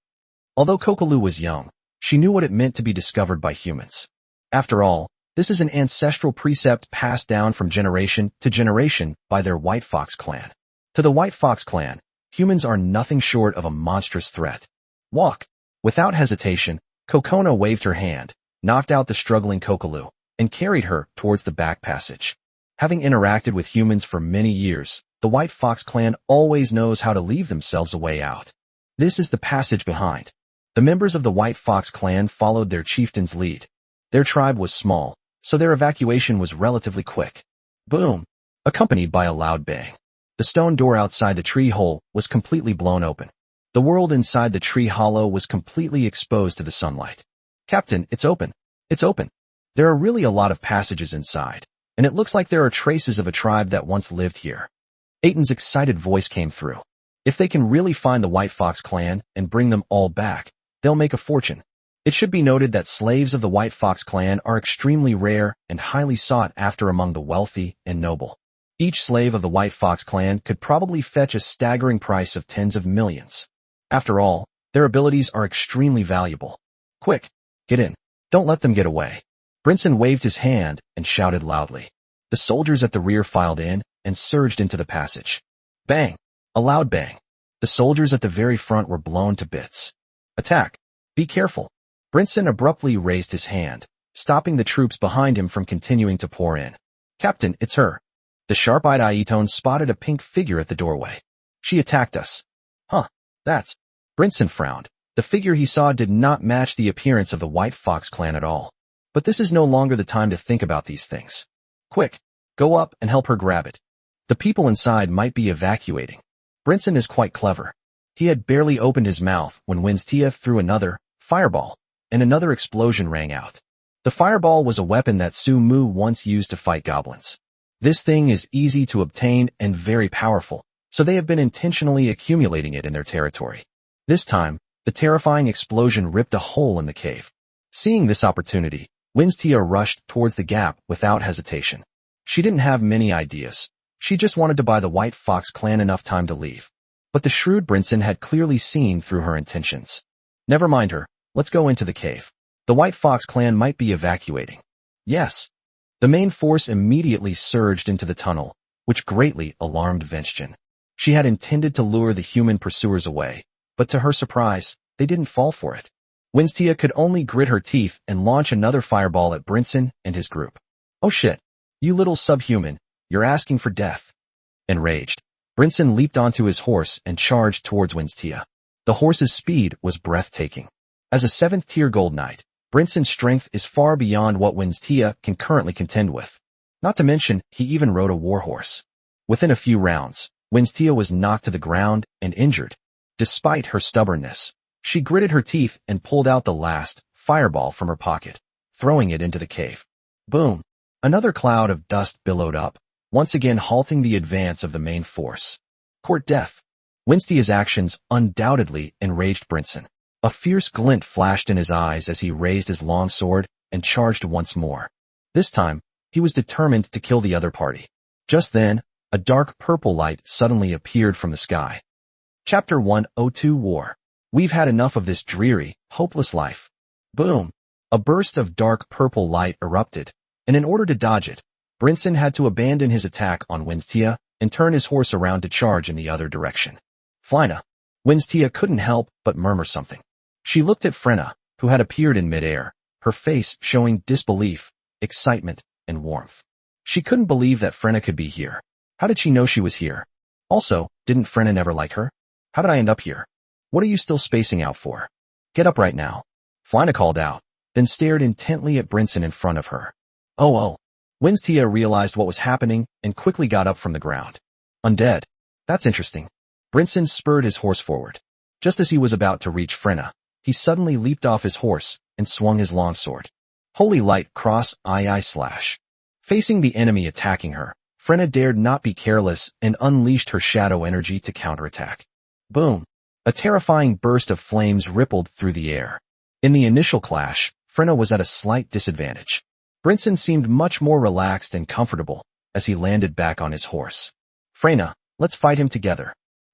Speaker 1: Although Kokoloo was young, she knew what it meant to be discovered by humans. After all, this is an ancestral precept passed down from generation to generation by their White Fox clan. To the White Fox clan, humans are nothing short of a monstrous threat. Walk. Without hesitation, Kokona waved her hand, knocked out the struggling Kokoloo, and carried her towards the back passage. Having interacted with humans for many years, the White Fox clan always knows how to leave themselves a way out. This is the passage behind. The members of the White Fox clan followed their chieftain's lead. Their tribe was small, so their evacuation was relatively quick. Boom! Accompanied by a loud bang. The stone door outside the tree hole was completely blown open. The world inside the tree hollow was completely exposed to the sunlight. Captain, it's open. It's open. There are really a lot of passages inside, and it looks like there are traces of a tribe that once lived here. Aiton's excited voice came through. If they can really find the White Fox clan and bring them all back, they'll make a fortune. It should be noted that slaves of the White Fox clan are extremely rare and highly sought after among the wealthy and noble. Each slave of the White Fox clan could probably fetch a staggering price of tens of millions. After all, their abilities are extremely valuable. Quick, get in. Don't let them get away. Brinson waved his hand and shouted loudly. The soldiers at the rear filed in and surged into the passage. Bang! A loud bang. The soldiers at the very front were blown to bits. Attack! Be careful! Brinson abruptly raised his hand, stopping the troops behind him from continuing to pour in. Captain, it's her. The sharp-eyed Aiton spotted a pink figure at the doorway. She attacked us. Huh, that's... Brinson frowned. The figure he saw did not match the appearance of the White Fox clan at all. But this is no longer the time to think about these things. Quick, go up and help her grab it. The people inside might be evacuating. Brinson is quite clever. He had barely opened his mouth when Winstia threw another fireball, and another explosion rang out. The fireball was a weapon that Su Mu once used to fight goblins. This thing is easy to obtain and very powerful, so they have been intentionally accumulating it in their territory. This time, the terrifying explosion ripped a hole in the cave. Seeing this opportunity, Winstia rushed towards the gap without hesitation. She didn't have many ideas. She just wanted to buy the White Fox clan enough time to leave. But the shrewd Brinson had clearly seen through her intentions. Never mind her, let's go into the cave. The White Fox clan might be evacuating. Yes. The main force immediately surged into the tunnel, which greatly alarmed Venshin. She had intended to lure the human pursuers away, but to her surprise, they didn't fall for it. Winstia could only grit her teeth and launch another fireball at Brinson and his group. Oh shit. You little subhuman, you're asking for death. Enraged, Brinson leaped onto his horse and charged towards Winstia. The horse's speed was breathtaking. As a 7th-tier gold knight, Brinson's strength is far beyond what Winstia can currently contend with. Not to mention, he even rode a warhorse. Within a few rounds, Winstia was knocked to the ground and injured. Despite her stubbornness, she gritted her teeth and pulled out the last fireball from her pocket, throwing it into the cave. Boom! Another cloud of dust billowed up, once again halting the advance of the main force. Court death. Winstia's actions undoubtedly enraged Brinson. A fierce glint flashed in his eyes as he raised his long sword and charged once more. This time, he was determined to kill the other party. Just then, a dark purple light suddenly appeared from the sky. Chapter 102 War. We've had enough of this dreary, hopeless life. Boom! A burst of dark purple light erupted, and in order to dodge it, Brinson had to abandon his attack on Winstia and turn his horse around to charge in the other direction. Flina. Winstia couldn't help but murmur something. She looked at Frenna, who had appeared in midair, her face showing disbelief, excitement, and warmth. She couldn't believe that Frenna could be here. How did she know she was here? Also, didn't Frenna never like her? How did I end up here? What are you still spacing out for? Get up right now. Flina called out, then stared intently at Brinson in front of her. Oh. Winstia realized what was happening and quickly got up from the ground. Undead. That's interesting. Brinson spurred his horse forward. Just as he was about to reach Frenna, he suddenly leaped off his horse and swung his longsword. Holy light cross I slash. Facing the enemy attacking her, Frenna dared not be careless and unleashed her shadow energy to counterattack. Boom! A terrifying burst of flames rippled through the air. In the initial clash, Frenna was at a slight disadvantage. Brinson seemed much more relaxed and comfortable as he landed back on his horse. Frenna, let's fight him together.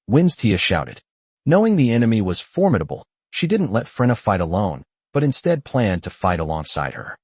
Speaker 1: Winstia shouted. Knowing the enemy was formidable, she didn't let Frenna fight alone, but instead planned to fight alongside her.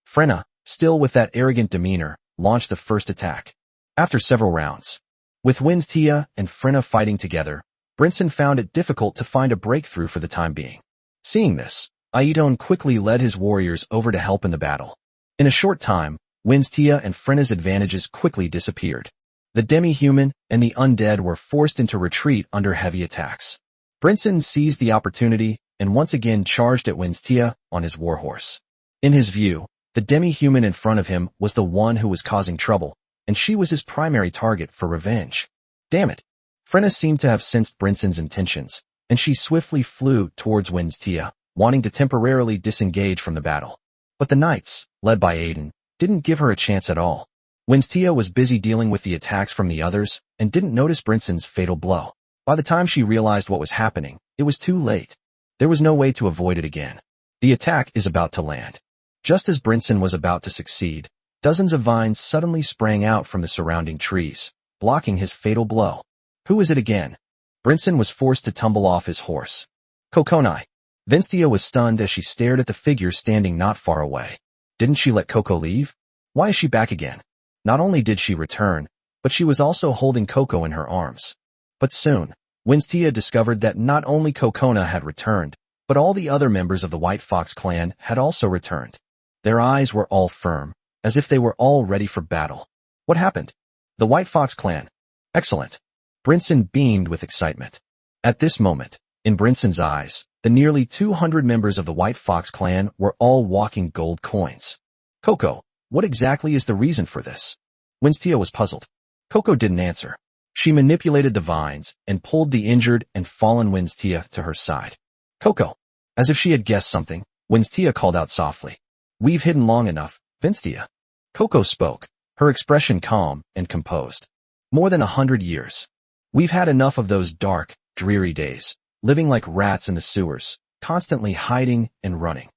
Speaker 1: Frenna, still with that arrogant demeanor, launched the first attack. After several rounds, with Winstia and Frenna fighting together, Brinson found it difficult to find a breakthrough for the time being. Seeing this, Aiton quickly led his warriors over to help in the battle. In a short time, Winstia and Frena's advantages quickly disappeared. The demi-human and the undead were forced into retreat under heavy attacks. Brinson seized the opportunity and once again charged at Winstia on his warhorse. In his view, the demi-human in front of him was the one who was causing trouble, and she was his primary target for revenge. Damn it! Frena seemed to have sensed Brinson's intentions, and she swiftly flew towards Winstia, wanting to temporarily disengage from the battle. But the knights, led by Aiden, didn't give her a chance at all. Winstia was busy dealing with the attacks from the others and didn't notice Brinson's fatal blow. By the time she realized what was happening, it was too late. There was no way to avoid it again. The attack is about to land. Just as Brinson was about to succeed, dozens of vines suddenly sprang out from the surrounding trees, blocking his fatal blow. Who is it again? Brinson was forced to tumble off his horse. Kokonai. Winstia was stunned as she stared at the figure standing not far away. Didn't she let Coco leave? Why is she back again? Not only did she return, but she was also holding Coco in her arms. But soon, Winstia discovered that not only Kokona had returned, but all the other members of the White Fox clan had also returned. Their eyes were all firm, as if they were all ready for battle. What happened? The White Fox clan. Excellent. Brinson beamed with excitement. At this moment, in Brinson's eyes, the nearly 200 members of the White Fox clan were all walking gold coins. Coco, what exactly is the reason for this? Winstia was puzzled. Coco didn't answer. She manipulated the vines and pulled the injured and fallen Winstia to her side. Coco. As if she had guessed something, Winstia called out softly. We've hidden long enough, Winstia. Coco spoke, her expression calm and composed. More than 100 years. We've had enough of those dark, dreary days, living like rats in the sewers, constantly hiding and running.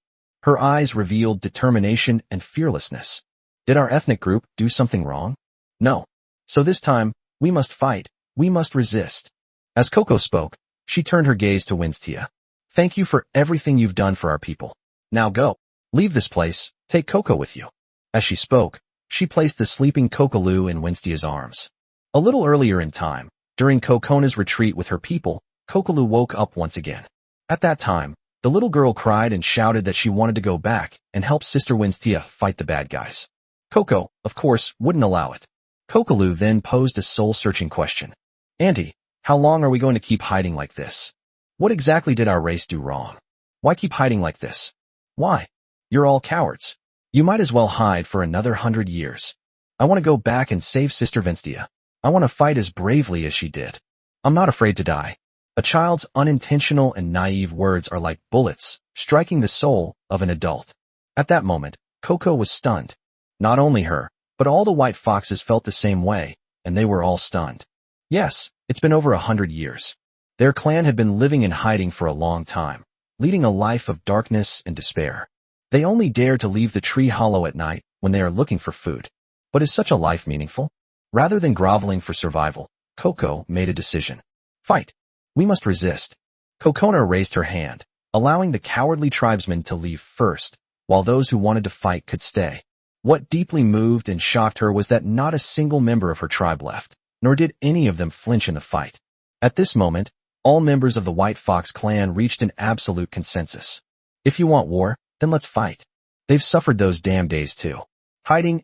Speaker 1: Her eyes revealed determination and fearlessness. Did our ethnic group do something wrong? No. So this time, we must fight, we must resist. As Coco spoke, she turned her gaze to Winstia. Thank you for everything you've done for our people. Now go. Leave this place, take Coco with you. As she spoke, she placed the sleeping Kokoloo in Winstia's arms. A little earlier in time, during Kokona's retreat with her people, Kokoloo woke up once again. At that time, the little girl cried and shouted that she wanted to go back and help Sister Winstia fight the bad guys. Coco, of course, wouldn't allow it. Kokoloo then posed a soul-searching question. Auntie, how long are we going to keep hiding like this? What exactly did our race do wrong? Why keep hiding like this? Why? You're all cowards. You might as well hide for another 100 years. I want to go back and save Sister Winstia. I want to fight as bravely as she did. I'm not afraid to die. A child's unintentional and naive words are like bullets, striking the soul of an adult. At that moment, Coco was stunned. Not only her, but all the white foxes felt the same way, and they were all stunned. Yes, it's been over 100 years. Their clan had been living in hiding for a long time, leading a life of darkness and despair. They only dare to leave the tree hollow at night when they are looking for food. But is such a life meaningful? Rather than groveling for survival, Coco made a decision. Fight. We must resist. Kokona raised her hand, allowing the cowardly tribesmen to leave first, while those who wanted to fight could stay. What deeply moved and shocked her was that not a single member of her tribe left, nor did any of them flinch in the fight. At this moment, all members of the White Fox clan reached an absolute consensus. If you want war, then let's fight. They've suffered those damn days too. Hiding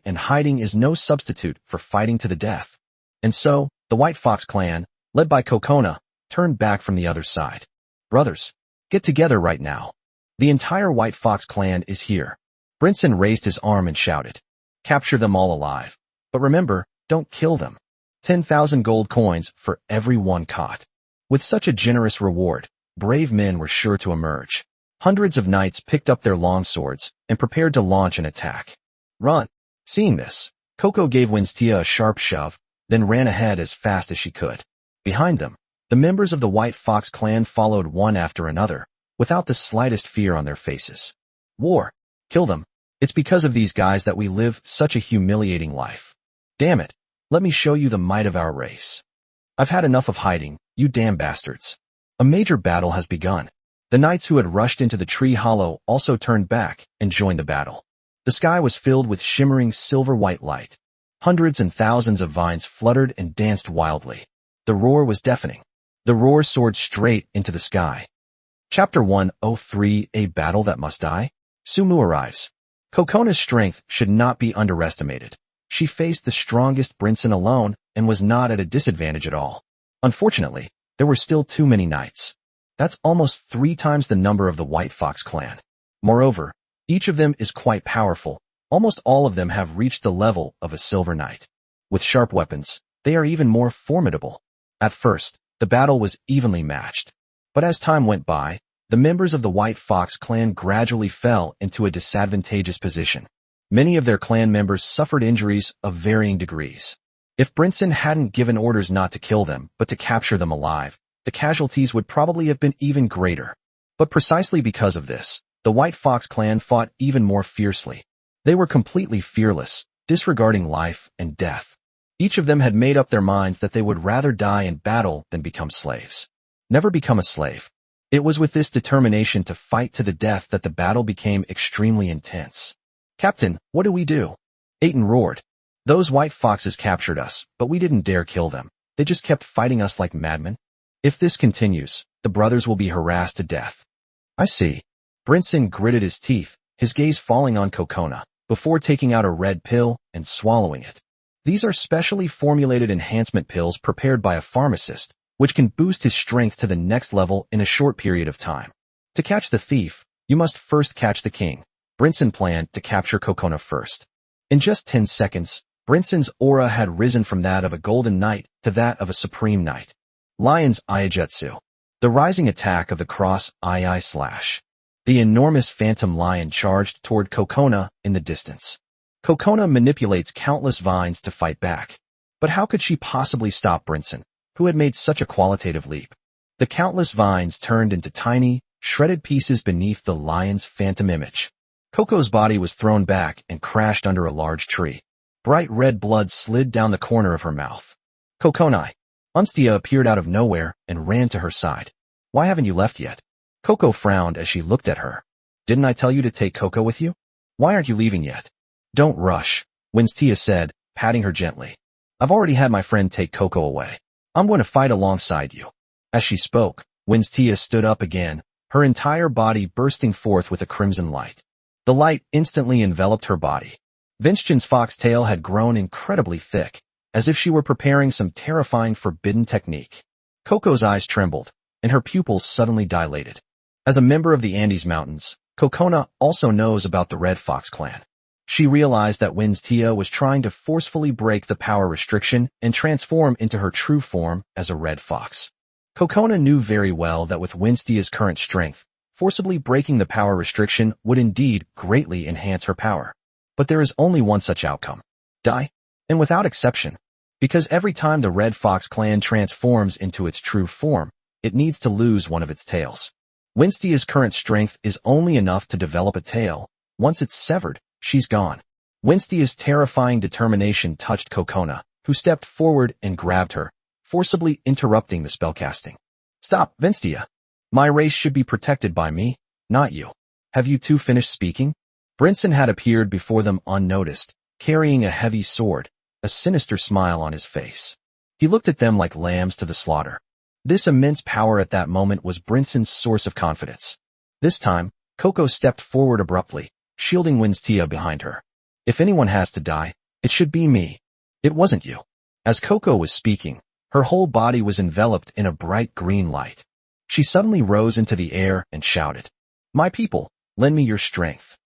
Speaker 1: is no substitute for fighting to the death. And so, the White Fox clan, led by Kokona, turned back from the other side. Brothers, get together right now. The entire White Fox clan is here. Brinson raised his arm and shouted. Capture them all alive. But remember, don't kill them. 10,000 gold coins for every one caught. With such a generous reward, brave men were sure to emerge. Hundreds of knights picked up their long swords and prepared to launch an attack. Run. Seeing this, Coco gave Winstia a sharp shove, then ran ahead as fast as she could. Behind them, the members of the White Fox clan followed one after another, without the slightest fear on their faces. War. Kill them. It's because of these guys that we live such a humiliating life. Damn it. Let me show you the might of our race. I've had enough of hiding, you damn bastards. A major battle has begun. The knights who had rushed into the tree hollow also turned back and joined the battle. The sky was filled with shimmering silver-white light. Hundreds and thousands of vines fluttered and danced wildly. The roar was deafening. The roar soared straight into the sky. Chapter 103, A Battle That Must Die? Sumu arrives. Kokona's strength should not be underestimated. She faced the strongest Brinson alone and was not at a disadvantage at all. Unfortunately, there were still too many knights. That's almost 3 times the number of the White Fox clan. Moreover, each of them is quite powerful. Almost all of them have reached the level of a silver knight. With sharp weapons, they are even more formidable. At first, the battle was evenly matched. But as time went by, the members of the White Fox clan gradually fell into a disadvantageous position. Many of their clan members suffered injuries of varying degrees. If Brinson hadn't given orders not to kill them, but to capture them alive, the casualties would probably have been even greater. But precisely because of this, the White Fox clan fought even more fiercely. They were completely fearless, disregarding life and death. Each of them had made up their minds that they would rather die in battle than become slaves. Never become a slave. It was with this determination to fight to the death that the battle became extremely intense. "Captain, what do we do?" Aiton roared. "Those White Foxes captured us, but we didn't dare kill them. They just kept fighting us like madmen. If this continues, the brothers will be harassed to death." "I see." Brinson gritted his teeth, his gaze falling on Kokona, before taking out a red pill and swallowing it. These are specially formulated enhancement pills prepared by a pharmacist, which can boost his strength to the next level in a short period of time. To catch the thief, you must first catch the king. Brinson planned to capture Kokona first. In just 10 seconds, Brinson's aura had risen from that of a golden knight to that of a supreme knight. Lion's Iaijutsu. The rising attack of the cross II slash. The enormous phantom lion charged toward Kokona in the distance. Kokona manipulates countless vines to fight back. But how could she possibly stop Brinson, who had made such a qualitative leap? The countless vines turned into tiny, shredded pieces beneath the lion's phantom image. Coco's body was thrown back and crashed under a large tree. Bright red blood slid down the corner of her mouth. "Kokonai." Unstia appeared out of nowhere and ran to her side. "Why haven't you left yet?" Coco frowned as she looked at her. "Didn't I tell you to take Coco with you? Why aren't you leaving yet?" "Don't rush," Winstia said, patting her gently. "I've already had my friend take Coco away. I'm going to fight alongside you." As she spoke, Winstia stood up again, her entire body bursting forth with a crimson light. The light instantly enveloped her body. Vinchen's foxtail had grown incredibly thick, as if she were preparing some terrifying forbidden technique. Coco's eyes trembled, and her pupils suddenly dilated. As a member of the Andes Mountains, Kokona also knows about the Red Fox clan. She realized that Winstia was trying to forcefully break the power restriction and transform into her true form as a red fox. Kokona knew very well that with Winstia's current strength, forcibly breaking the power restriction would indeed greatly enhance her power. But there is only one such outcome. Die. And without exception. Because every time the Red Fox clan transforms into its true form, it needs to lose one of its tails. Winstia's current strength is only enough to develop a tail. Once it's severed, she's gone. Winstia's terrifying determination touched Kokona, who stepped forward and grabbed her, forcibly interrupting the spellcasting. "Stop, Winstia. My race should be protected by me, not you. Have you two finished speaking?" Brinson had appeared before them unnoticed, carrying a heavy sword, a sinister smile on his face. He looked at them like lambs to the slaughter. This immense power at that moment was Brinson's source of confidence. This time, Coco stepped forward abruptly, shielding Winstia behind her. "If anyone has to die, it should be me. It wasn't you." As Coco was speaking, her whole body was enveloped in a bright green light. She suddenly rose into the air and shouted, "My people, lend me your strength."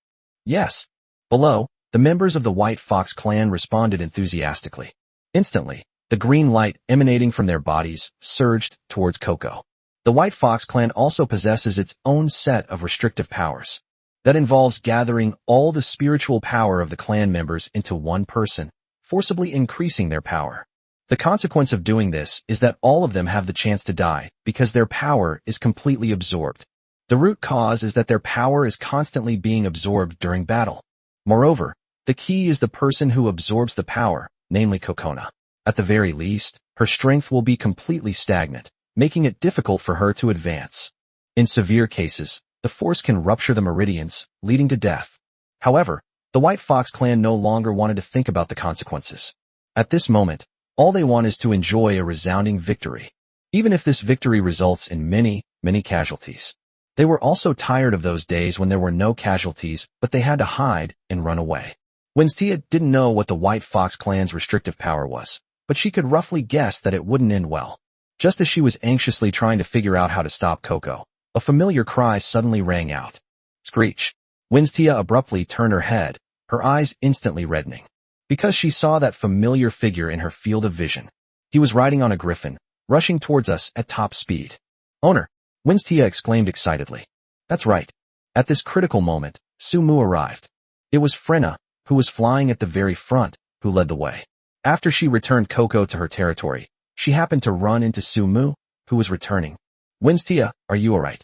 Speaker 1: Yes. Below, the members of the White Fox clan responded enthusiastically. Instantly, the green light emanating from their bodies surged towards Coco. The White Fox clan also possesses its own set of restrictive powers. That involves gathering all the spiritual power of the clan members into one person, forcibly increasing their power. The consequence of doing this is that all of them have the chance to die because their power is completely absorbed. The root cause is that their power is constantly being absorbed during battle. Moreover, the key is the person who absorbs the power, namely Kokona. At the very least, her strength will be completely stagnant, making it difficult for her to advance. In severe cases, the force can rupture the meridians, leading to death. However, the White Fox clan no longer wanted to think about the consequences. At this moment, all they want is to enjoy a resounding victory, even if this victory results in many, many casualties. They were also tired of those days when there were no casualties, but they had to hide and run away. Winstia didn't know what the White Fox clan's restrictive power was, but she could roughly guess that it wouldn't end well. Just as she was anxiously trying to figure out how to stop Coco, a familiar cry suddenly rang out. Screech. Winstia abruptly turned her head, her eyes instantly reddening, because she saw that familiar figure in her field of vision. He was riding on a griffin, rushing towards us at top speed. Owner! Winstia exclaimed excitedly. That's right. At this critical moment, Sumu arrived. It was Frenna, who was flying at the very front, who led the way. After she returned Coco to her territory, she happened to run into Sumu, who was returning. Winstia, are you alright?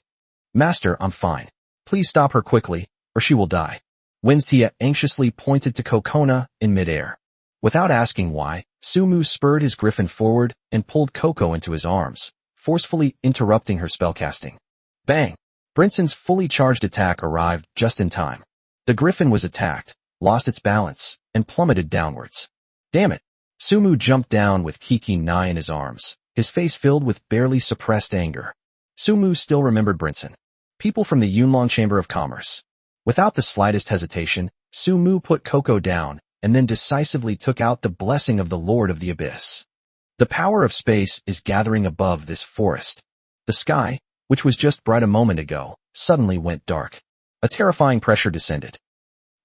Speaker 1: Master, I'm fine. Please stop her quickly, or she will die. Winstia anxiously pointed to Kokona in midair. Without asking why, Sumu spurred his griffin forward and pulled Coco into his arms, forcefully interrupting her spellcasting. Bang! Brinson's fully charged attack arrived just in time. The griffin was attacked, lost its balance, and plummeted downwards. Damn it! Sumu jumped down with Kiki nigh in his arms, his face filled with barely suppressed anger. Sumu still remembered Brinson. People from the Yunlong Chamber of Commerce. Without the slightest hesitation, Sumu put Coco down and then decisively took out the blessing of the Lord of the Abyss. The power of space is gathering above this forest. The sky, which was just bright a moment ago, suddenly went dark. A terrifying pressure descended.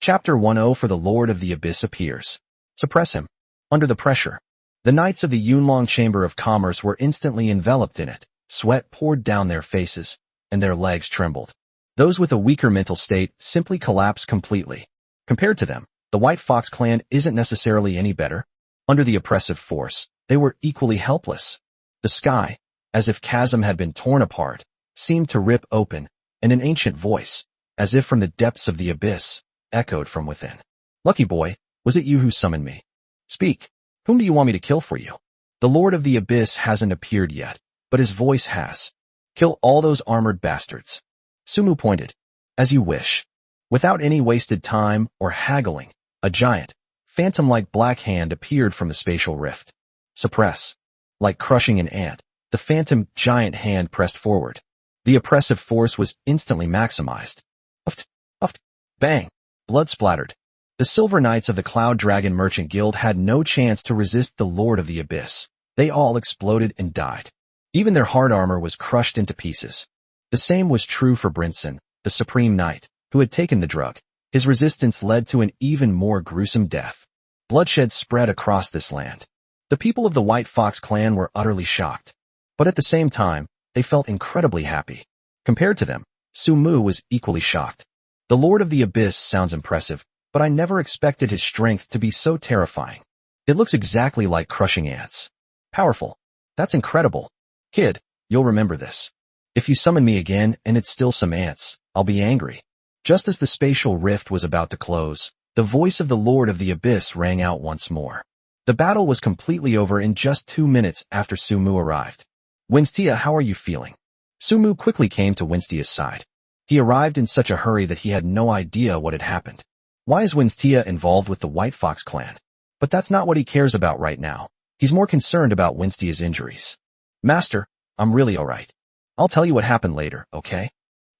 Speaker 1: Chapter 10 For the Lord of the Abyss appears. Suppress him. Under the pressure, the knights of the Yunlong Chamber of Commerce were instantly enveloped in it. Sweat poured down their faces, and their legs trembled. Those with a weaker mental state simply collapsed completely. Compared to them, the White Fox clan isn't necessarily any better. Under the oppressive force, they were equally helpless. The sky, as if chasm had been torn apart, seemed to rip open, and an ancient voice, as if from the depths of the abyss, echoed from within. Lucky boy, was it you who summoned me? Speak. Whom do you want me to kill for you? The Lord of the Abyss hasn't appeared yet, but his voice has. Kill all those armored bastards. Sumu pointed. As you wish. Without any wasted time or haggling, a giant, phantom-like black hand appeared from the spatial rift. Suppress. Like crushing an ant, the phantom giant hand pressed forward. The oppressive force was instantly maximized. Uft, uft, bang, blood splattered. The Silver Knights of the Cloud Dragon Merchant Guild had no chance to resist the Lord of the Abyss. They all exploded and died. Even their hard armor was crushed into pieces. The same was true for Brinson, the Supreme Knight, who had taken the drug. His resistance led to an even more gruesome death. Bloodshed spread across this land. The people of the White Fox clan were utterly shocked. But at the same time, they felt incredibly happy. Compared to them, Sumu was equally shocked. The Lord of the Abyss sounds impressive, but I never expected his strength to be so terrifying. It looks exactly like crushing ants. Powerful. That's incredible. Kid, you'll remember this. If you summon me again and it's still some ants, I'll be angry. Just as the spatial rift was about to close, the voice of the Lord of the Abyss rang out once more. The battle was completely over in just 2 minutes after Sumu arrived. Winstia, how are you feeling? Sumu quickly came to Winstia's side. He arrived in such a hurry that he had no idea what had happened. Why is Winstia involved with the White Fox clan? But that's not what he cares about right now. He's more concerned about Winstia's injuries. Master, I'm really alright. I'll tell you what happened later, okay?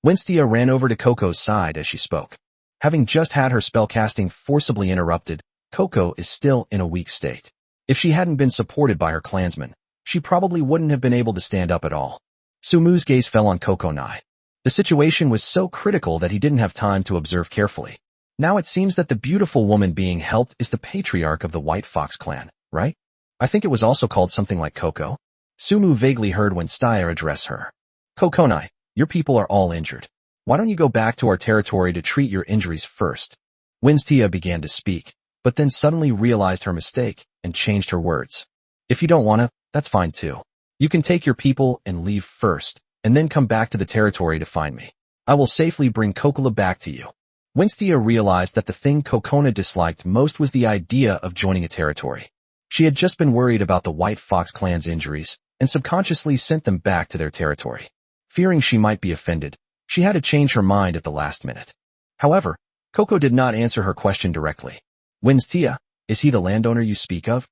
Speaker 1: Winstia ran over to Coco's side as she spoke. Having just had her spellcasting forcibly interrupted, Coco is still in a weak state. If she hadn't been supported by her clansmen, she probably wouldn't have been able to stand up at all. Sumu's gaze fell on Coco Nai. The situation was so critical that he didn't have time to observe carefully. Now it seems that the beautiful woman being helped is the patriarch of the White Fox clan, right? I think it was also called something like Coco. Sumu vaguely heard Winstia address her. Kokonai, your people are all injured. Why don't you go back to our territory to treat your injuries first? Winstia began to speak, but then suddenly realized her mistake and changed her words. If you don't wanna, that's fine too. You can take your people and leave first, and then come back to the territory to find me. I will safely bring Kokula back to you. Winstia realized that the thing Kokona disliked most was the idea of joining a territory. She had just been worried about the White Fox clan's injuries, and subconsciously sent them back to their territory. Fearing she might be offended, she had to change her mind at the last minute. However, Coco did not answer her question directly. Winstia, is he the landowner you speak of?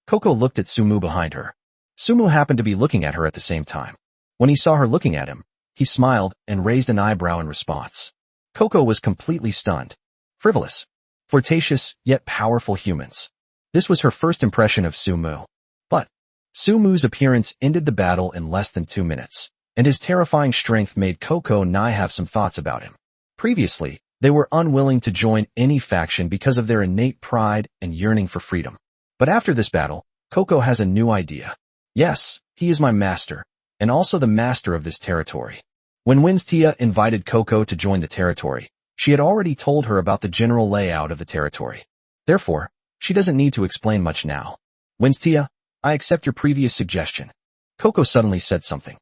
Speaker 1: Coco looked at Sumu behind her. Sumu happened to be looking at her at the same time. When he saw her looking at him, He smiled and raised an eyebrow in response. Coco was completely stunned. Frivolous, flirtatious, yet powerful humans. This was her first impression of Sumu. But Sumu's appearance ended the battle in less than 2 minutes, and his terrifying strength made Coco and I have some thoughts about him. Previously, they were unwilling to join any faction because of their innate pride and yearning for freedom. But after this battle, Coco has a new idea. Yes, he is my master, and also the master of this territory. When Winstia invited Coco to join the territory, she had already told her about the general layout of the territory. Therefore, she doesn't need to explain much now. Winstia, I accept your previous suggestion. Coco suddenly said something.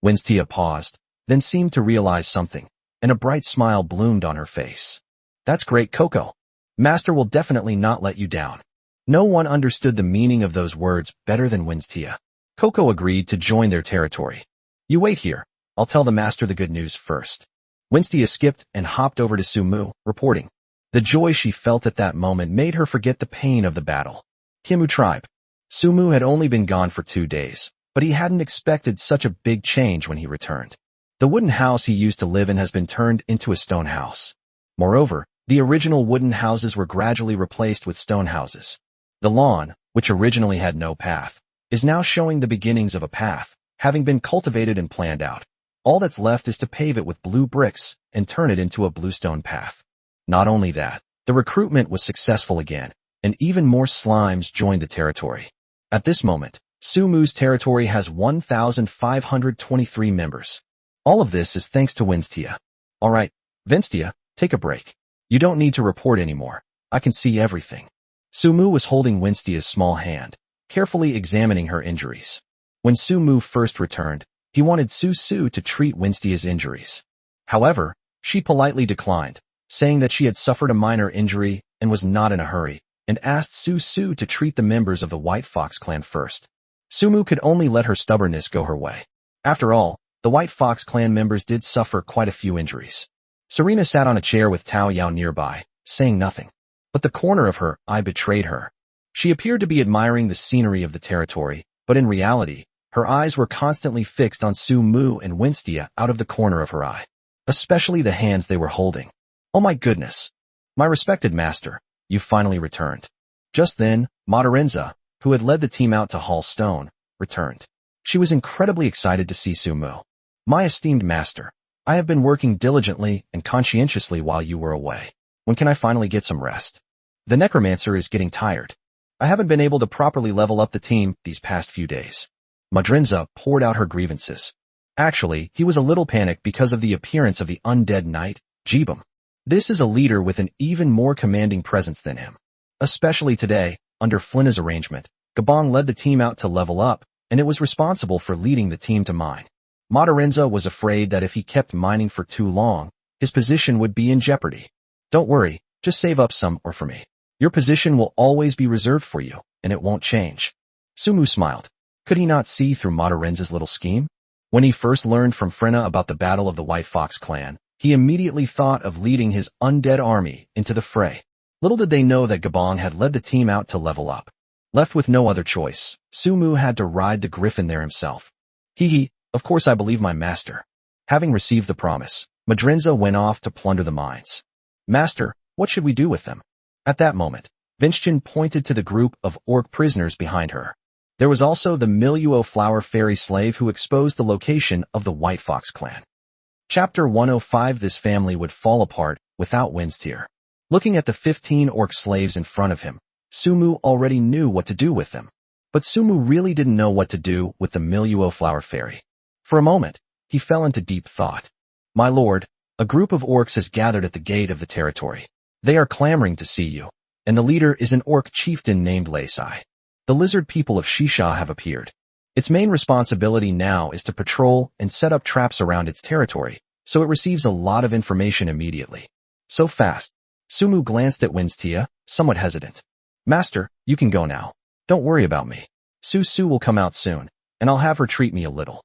Speaker 1: Winstia paused, then seemed to realize something, and a bright smile bloomed on her face. That's great, Coco. Master will definitely not let you down. No one understood the meaning of those words better than Winstia. Coco agreed to join their territory. You wait here. I'll tell the master the good news first. Winstia skipped and hopped over to Sumu, reporting. The joy she felt at that moment made her forget the pain of the battle. Kimu tribe. Sumu had only been gone for 2 days, but he hadn't expected such a big change when he returned. The wooden house he used to live in has been turned into a stone house. Moreover, the original wooden houses were gradually replaced with stone houses. The lawn, which originally had no path, is now showing the beginnings of a path, having been cultivated and planned out. All that's left is to pave it with blue bricks and turn it into a bluestone path. Not only that, the recruitment was successful again, and even more slimes joined the territory. At this moment, Sumu's territory has 1,523 members. All of this is thanks to Winstia. Alright, Winstia, take a break. You don't need to report anymore. I can see everything. Sumu was holding Winstia's small hand, carefully examining her injuries. When Sumu first returned, he wanted Su to treat Winstia's injuries. However, she politely declined, saying that she had suffered a minor injury and was not in a hurry, and asked Su to treat the members of the White Fox clan first. Sumu could only let her stubbornness go her way. After all, the White Fox clan members did suffer quite a few injuries. Serena sat on a chair with Tao Yao nearby, saying nothing. But the corner of her eye betrayed her. She appeared to be admiring the scenery of the territory, but in reality, her eyes were constantly fixed on Sumu and Winstia out of the corner of her eye. Especially the hands they were holding. Oh my goodness! My respected master, you finally returned. Just then, Madarenza, who had led the team out to haul stone, returned. She was incredibly excited to see Sumu. My esteemed master, I have been working diligently and conscientiously while you were away. When can I finally get some rest? The necromancer is getting tired. I haven't been able to properly level up the team these past few days. Madrinza poured out her grievances. Actually, he was a little panicked because of the appearance of the undead knight, Jibum. This is a leader with an even more commanding presence than him. Especially today, under Flynna's arrangement, Gabong led the team out to level up, and it was responsible for leading the team to mine. Madarenza was afraid that if he kept mining for too long, his position would be in jeopardy. Don't worry, just save up some or for me. Your position will always be reserved for you, and it won't change. Sumu smiled. Could he not see through Madarenza's little scheme? When he first learned from Frenna about the Battle of the White Fox clan, he immediately thought of leading his undead army into the fray. Little did they know that Gabong had led the team out to level up. Left with no other choice, Sumu had to ride the griffin there himself. Of course I believe my master. Having received the promise, Madrenza went off to plunder the mines. Master, what should we do with them? At that moment, Vinchin pointed to the group of orc prisoners behind her. There was also the Miluo flower fairy slave who exposed the location of the White Fox clan. Chapter 105. This family would fall apart without Winstier. Looking at the 15 orc slaves in front of him, Sumu already knew what to do with them. But Sumu really didn't know what to do with the Miluo flower fairy. For a moment, he fell into deep thought. My lord, a group of orcs has gathered at the gate of the territory. They are clamoring to see you, and the leader is an orc chieftain named Laisai. The lizard people of Shisha have appeared. Its main responsibility now is to patrol and set up traps around its territory, so it receives a lot of information immediately. So fast. Sumu glanced at Winstia, somewhat hesitant. Master, you can go now. Don't worry about me. Su will come out soon, and I'll have her treat me a little.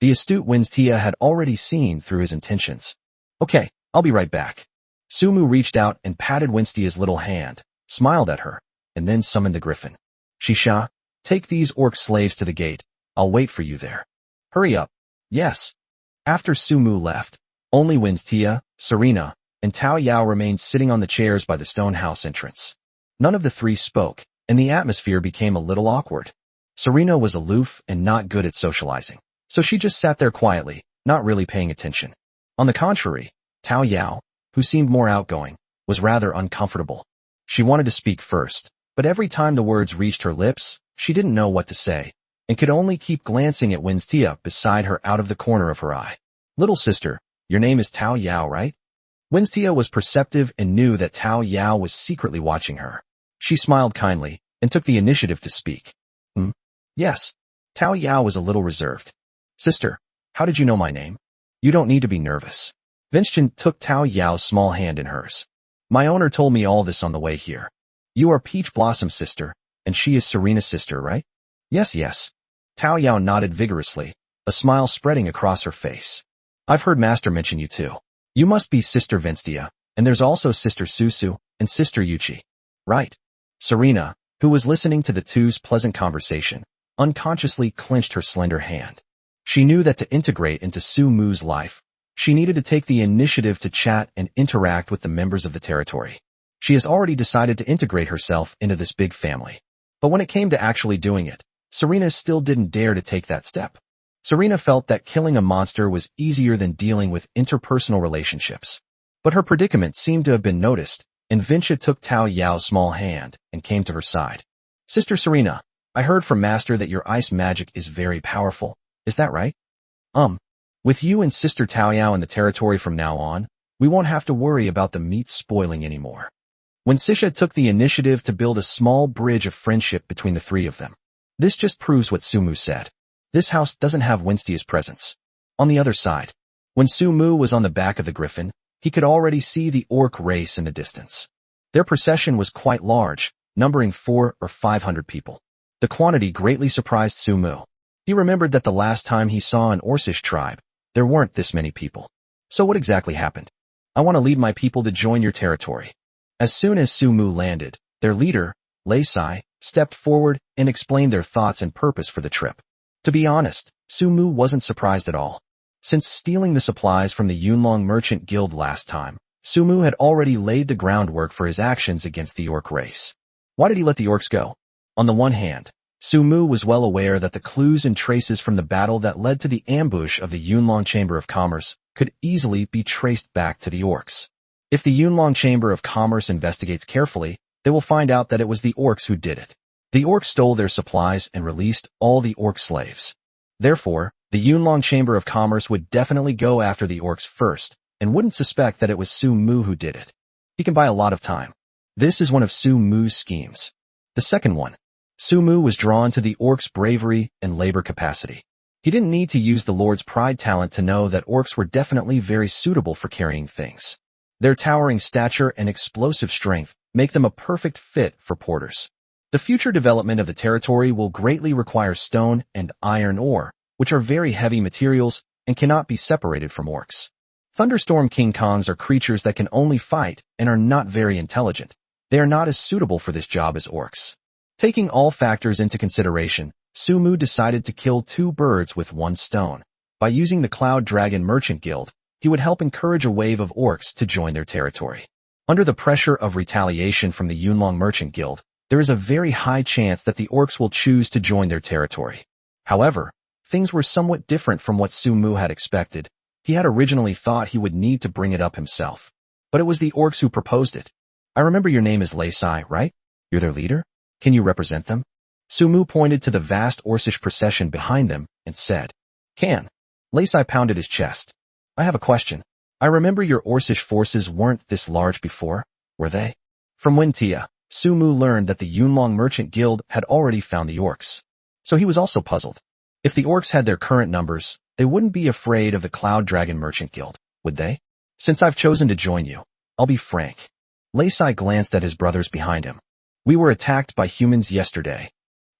Speaker 1: The astute Winstia had already seen through his intentions. Okay, I'll be right back. Sumu reached out and patted Winstia's little hand, smiled at her, and then summoned the griffin. Shisha, take these orc slaves to the gate. I'll wait for you there. Hurry up. Yes. After Sumu left, only Winstia, Serena, and Tao Yao remained sitting on the chairs by the stone house entrance. None of the three spoke, and the atmosphere became a little awkward. Serena was aloof and not good at socializing, so she just sat there quietly, not really paying attention. On the contrary, Tao Yao, who seemed more outgoing, was rather uncomfortable. She wanted to speak first, but every time the words reached her lips, she didn't know what to say, and could only keep glancing at Winstia beside her out of the corner of her eye. Little sister, your name is Tao Yao, right? Winstia was perceptive and knew that Tao Yao was secretly watching her. She smiled kindly and took the initiative to speak. Yes. Tao Yao was a little reserved. Sister, how did you know my name? You don't need to be nervous. Vincent took Tao Yao's small hand in hers. My owner told me all this on the way here. You are Peach Blossom's sister, and she is Serena's sister, right? Yes. Tao Yao nodded vigorously, a smile spreading across her face. I've heard Master mention you too. You must be Sister Vinstia, and there's also Sister Susu and Sister Yuchi. Right. Serena, who was listening to the two's pleasant conversation, unconsciously clenched her slender hand. She knew that to integrate into Sumu's life, she needed to take the initiative to chat and interact with the members of the territory. She has already decided to integrate herself into this big family. But when it came to actually doing it, Serena still didn't dare to take that step. Serena felt that killing a monster was easier than dealing with interpersonal relationships. But her predicament seemed to have been noticed, and Vincia took Tao Yao's small hand and came to her side. Sister Serena, I heard from Master that your ice magic is very powerful. Is that right? With you and Sister Tao Yao in the territory from now on, we won't have to worry about the meat spoiling anymore. When Sisha took the initiative to build a small bridge of friendship between the three of them. This just proves what Sumu said. This house doesn't have Winstia's presence. On the other side, when Sumu was on the back of the griffin, he could already see the orc race in the distance. Their procession was quite large, numbering 400 or 500 people. The quantity greatly surprised Sumu. He remembered that the last time he saw an Orcish tribe, there weren't this many people. So what exactly happened? I want to lead my people to join your territory. As soon as Sumu landed, their leader, Lei Sai, stepped forward and explained their thoughts and purpose for the trip. To be honest, Sumu wasn't surprised at all. Since stealing the supplies from the Yunlong Merchant Guild last time, Sumu had already laid the groundwork for his actions against the orc race. Why did he let the orcs go? On the one hand, Sumu was well aware that the clues and traces from the battle that led to the ambush of the Yunlong Chamber of Commerce could easily be traced back to the orcs. If the Yunlong Chamber of Commerce investigates carefully, they will find out that it was the orcs who did it. The orcs stole their supplies and released all the orc slaves. Therefore, the Yunlong Chamber of Commerce would definitely go after the orcs first, and wouldn't suspect that it was Sumu who did it. He can buy a lot of time. This is one of Sumu's schemes. The second one. Sumu was drawn to the orcs' bravery and labor capacity. He didn't need to use the Lord's Pride talent to know that orcs were definitely very suitable for carrying things. Their towering stature and explosive strength make them a perfect fit for porters. The future development of the territory will greatly require stone and iron ore, which are very heavy materials and cannot be separated from orcs. Thunderstorm King Kongs are creatures that can only fight and are not very intelligent. They are not as suitable for this job as orcs. Taking all factors into consideration, Sumu decided to kill 2 birds with 1 stone. By using the Cloud Dragon Merchant Guild, he would help encourage a wave of orcs to join their territory. Under the pressure of retaliation from the Yunlong Merchant Guild, there is a very high chance that the orcs will choose to join their territory. However, things were somewhat different from what Sumu had expected. He had originally thought he would need to bring it up himself. But it was the orcs who proposed it. I remember your name is Lei Sai, right? You're their leader? Can you represent them? Sumu pointed to the vast Orcish procession behind them and said, Can. Lei Sai pounded his chest. I have a question. I remember your Orcish forces weren't this large before, were they? From Wintia, Sumu learned that the Yunlong Merchant Guild had already found the orcs. So he was also puzzled. If the orcs had their current numbers, they wouldn't be afraid of the Cloud Dragon Merchant Guild, would they? Since I've chosen to join you, I'll be frank. Lei Sai glanced at his brothers behind him. We were attacked by humans yesterday.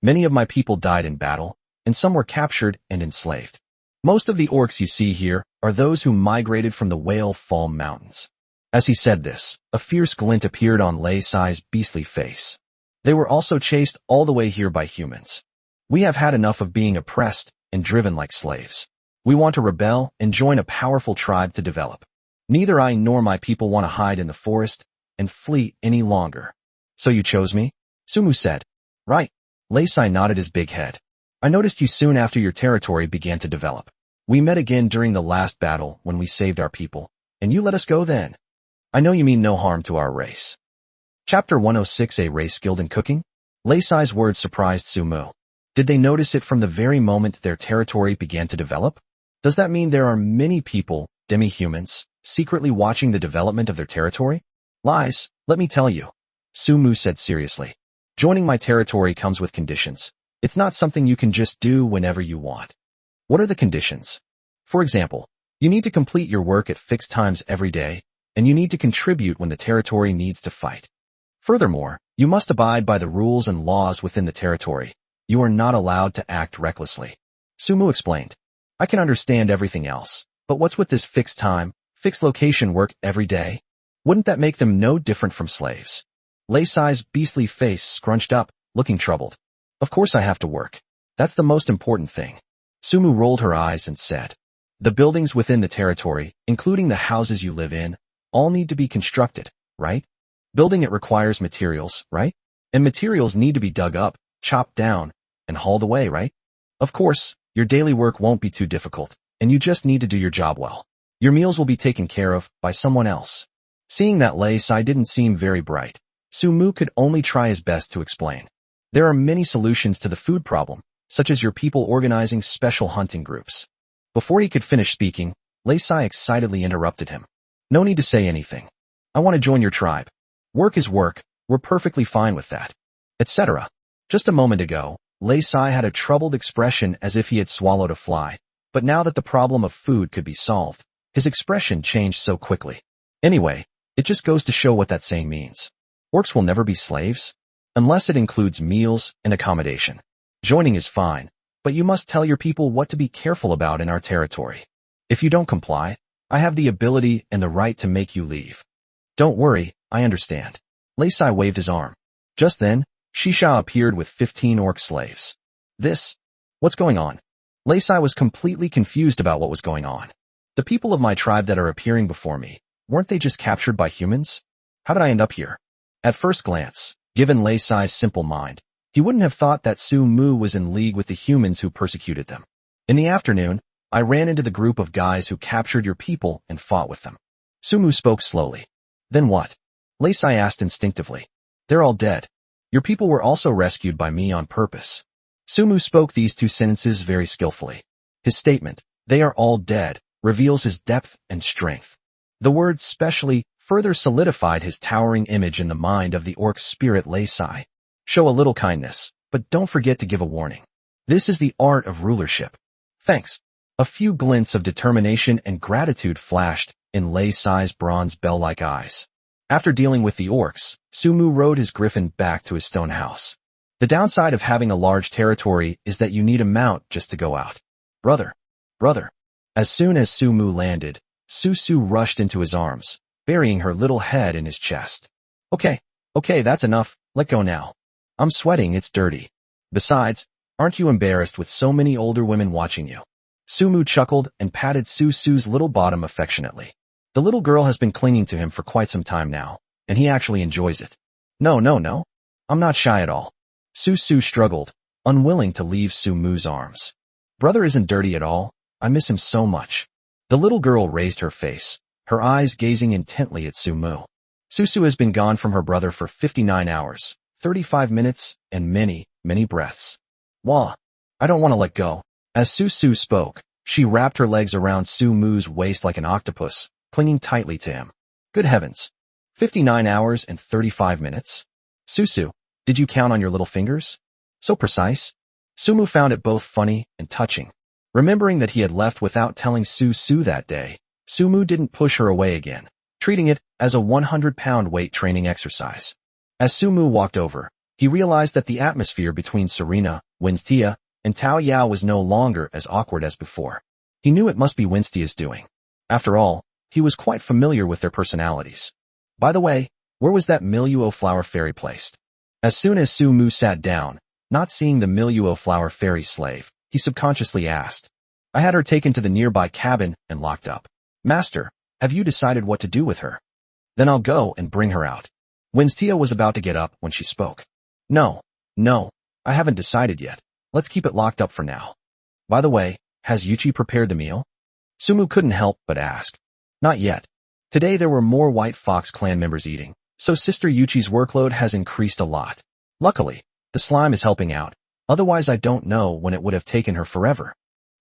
Speaker 1: Many of my people died in battle, and some were captured and enslaved. Most of the orcs you see here are those who migrated from the Whale Fall Mountains. As he said this, a fierce glint appeared on Lei Sai's beastly face. They were also chased all the way here by humans. We have had enough of being oppressed and driven like slaves. We want to rebel and join a powerful tribe to develop. Neither I nor my people want to hide in the forest and flee any longer. So you chose me? Sumu said. Right. Leisai nodded his big head. I noticed you soon after your territory began to develop. We met again during the last battle when we saved our people, and you let us go then. I know you mean no harm to our race. Chapter 106, a race skilled in cooking? Leisai's words surprised Sumu. Did they notice it from the very moment their territory began to develop? Does that mean there are many people, demi-humans, secretly watching the development of their territory? Lies, let me tell you. Sumu said seriously. Joining my territory comes with conditions. It's not something you can just do whenever you want. What are the conditions? For example, you need to complete your work at fixed times every day, and you need to contribute when the territory needs to fight. Furthermore, you must abide by the rules and laws within the territory. You are not allowed to act recklessly. Sumu explained. I can understand everything else, but what's with this fixed time, fixed location work every day? Wouldn't that make them no different from slaves? Leisai's beastly face scrunched up, looking troubled. Of course I have to work. That's the most important thing. Sumu rolled her eyes and said. The buildings within the territory, including the houses you live in, all need to be constructed, right? Building it requires materials, right? And materials need to be dug up, chopped down, and hauled away, right? Of course, your daily work won't be too difficult, and you just need to do your job well. Your meals will be taken care of by someone else. Seeing that Leisai didn't seem very bright, Sumu could only try his best to explain. There are many solutions to the food problem, such as your people organizing special hunting groups. Before he could finish speaking, Leisai excitedly interrupted him. No need to say anything. I want to join your tribe. Work is work, we're perfectly fine with that. Etc. Just a moment ago, Leisai had a troubled expression as if he had swallowed a fly, but now that the problem of food could be solved, his expression changed so quickly. Anyway, it just goes to show what that saying means. Orcs will never be slaves, unless it includes meals and accommodation. Joining is fine, but you must tell your people what to be careful about in our territory. If you don't comply, I have the ability and the right to make you leave. Don't worry, I understand. Leisai waved his arm. Just then, Shisha appeared with 15 orc slaves. What's going on? Leisai was completely confused about what was going on. The people of my tribe that are appearing before me, weren't they just captured by humans? How did I end up here? At first glance, given Leisai's simple mind, he wouldn't have thought that Sumu was in league with the humans who persecuted them. In the afternoon, I ran into the group of guys who captured your people and fought with them. Sumu spoke slowly. Then what? Leisai asked instinctively. They're all dead. Your people were also rescued by me on purpose. Sumu spoke these two sentences very skillfully. His statement, they are all dead, reveals his depth and strength. The word specially further solidified his towering image in the mind of the orc spirit Leisai. Show a little kindness, but don't forget to give a warning. This is the art of rulership. Thanks. A few glints of determination and gratitude flashed in Leisai's bronze bell-like eyes. After dealing with the orcs, Sumu rode his griffin back to his stone house. The downside of having a large territory is that you need a mount just to go out. Brother. As soon as Sumu landed, Susu rushed into his arms, burying her little head in his chest. Okay, that's enough, let go now. I'm sweating, it's dirty. Besides, aren't you embarrassed with so many older women watching you? Sumu chuckled and patted Susu's little bottom affectionately. The little girl has been clinging to him for quite some time now, and he actually enjoys it. No. I'm not shy at all. Susu struggled, unwilling to leave Sumu's arms. Brother isn't dirty at all. I miss him so much. The little girl raised her face, her eyes gazing intently at Sumu. Susu has been gone from her brother for 59 hours, 35 minutes, and many breaths. Wah! I don't want to let go. As Susu spoke, she wrapped her legs around Sumu's waist like an octopus, clinging tightly to him. Good heavens. 59 hours and 35 minutes? Susu, did you count on your little fingers? So precise. Sumu found it both funny and touching. Remembering that he had left without telling Susu that day, Sumu didn't push her away again, treating it as a 100-pound weight training exercise. As Sumu walked over, he realized that the atmosphere between Serena, Winstia, and Tao Yao was no longer as awkward as before. He knew it must be Winstia's doing. After all, he was quite familiar with their personalities. By the way, where was that Miluo flower fairy placed? As soon as Sumu sat down, not seeing the Miluo flower fairy slave, he subconsciously asked. I had her taken to the nearby cabin and locked up. Master, have you decided what to do with her? Then I'll go and bring her out. Winstia was about to get up when she spoke. No, I haven't decided yet. Let's keep it locked up for now. By the way, has Yuchi prepared the meal? Sumu couldn't help but ask. Not yet. Today there were more White Fox clan members eating, so Sister Yuchi's workload has increased a lot. Luckily, the slime is helping out, otherwise I don't know when it would have taken her forever.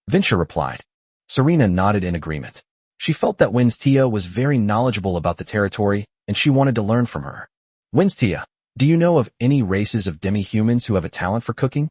Speaker 1: Vincia replied. Serena nodded in agreement. She felt that Winstia was very knowledgeable about the territory, and she wanted to learn from her. Winstia, do you know of any races of demi-humans who have a talent for cooking?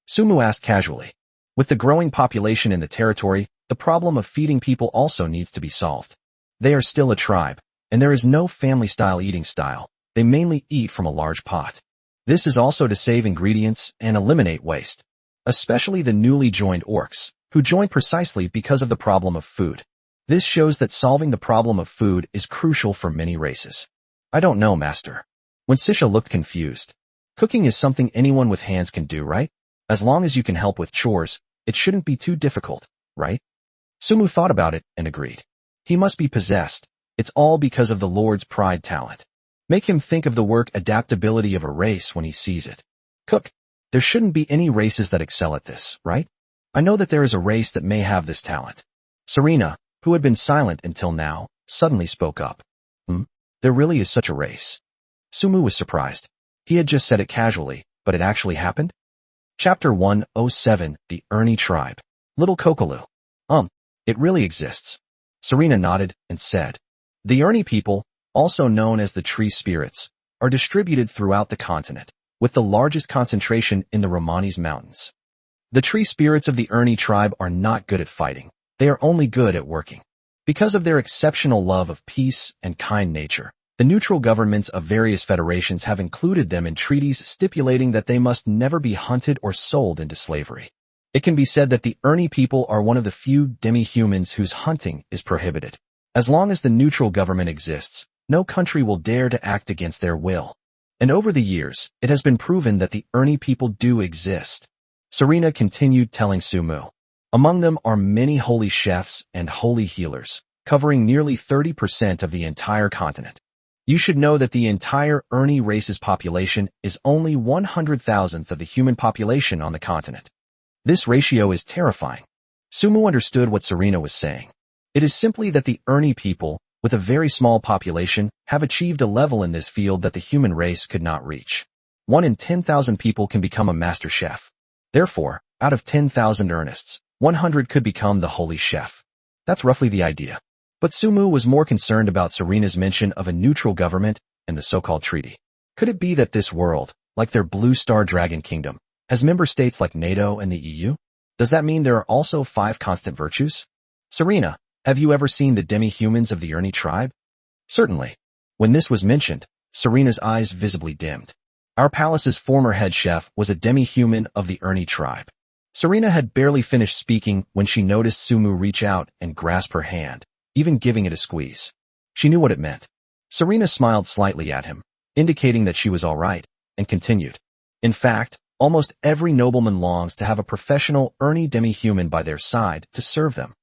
Speaker 1: Sumu asked casually. With the growing population in the territory, the problem of feeding people also needs to be solved. They are still a tribe, and there is no family-style eating style. They mainly eat from a large pot. This is also to save ingredients and eliminate waste, especially the newly joined orcs, who joined precisely because of the problem of food. This shows that solving the problem of food is crucial for many races. I don't know, Master. When Sisha looked confused. Cooking is something anyone with hands can do, right? As long as you can help with chores, it shouldn't be too difficult, right? Sumu thought about it and agreed. He must be possessed. It's all because of the Lord's pride talent. Make him think of the work adaptability of a race when he sees it. Cook. There shouldn't be any races that excel at this, right? I know that there is a race that may have this talent. Serena, who had been silent until now, suddenly spoke up. There really is such a race. Sumu was surprised. He had just said it casually, but it actually happened? Chapter 107, The Ernie Tribe. Little Kokolu. It really exists. Serena nodded and said. The Ernie people, also known as the tree spirits, are distributed throughout the continent, with the largest concentration in the Romanis Mountains. The tree spirits of the Ernie tribe are not good at fighting. They are only good at working. Because of their exceptional love of peace and kind nature, the neutral governments of various federations have included them in treaties stipulating that they must never be hunted or sold into slavery. It can be said that the Ernie people are one of the few demi-humans whose hunting is prohibited. As long as the neutral government exists, no country will dare to act against their will. And over the years, it has been proven that the Ernie people do exist. Serena continued telling Sumu. Among them are many holy chefs and holy healers, covering nearly 30% of the entire continent. You should know that the entire Ernie race's population is only 100,000th of the human population on the continent. This ratio is terrifying. Sumu understood what Serena was saying. It is simply that the Ernie people, with a very small population, have achieved a level in this field that the human race could not reach. 1 in 10,000 people can become a master chef. Therefore, out of 10,000 Ernists, 100 could become the holy chef. That's roughly the idea. But Sumu was more concerned about Serena's mention of a neutral government and the so-called treaty. Could it be that this world, like their Blue Star Dragon Kingdom, has member states like NATO and the EU? Does that mean there are also 5 constant virtues? Serena, have you ever seen the demi-humans of the Ernie tribe? Certainly. When this was mentioned, Serena's eyes visibly dimmed. Our palace's former head chef was a demi-human of the Ernie tribe. Serena had barely finished speaking when she noticed Sumu reach out and grasp her hand, even giving it a squeeze. She knew what it meant. Serena smiled slightly at him, indicating that she was all right, and continued. In fact, almost every nobleman longs to have a professional Ernie demi-human by their side to serve them.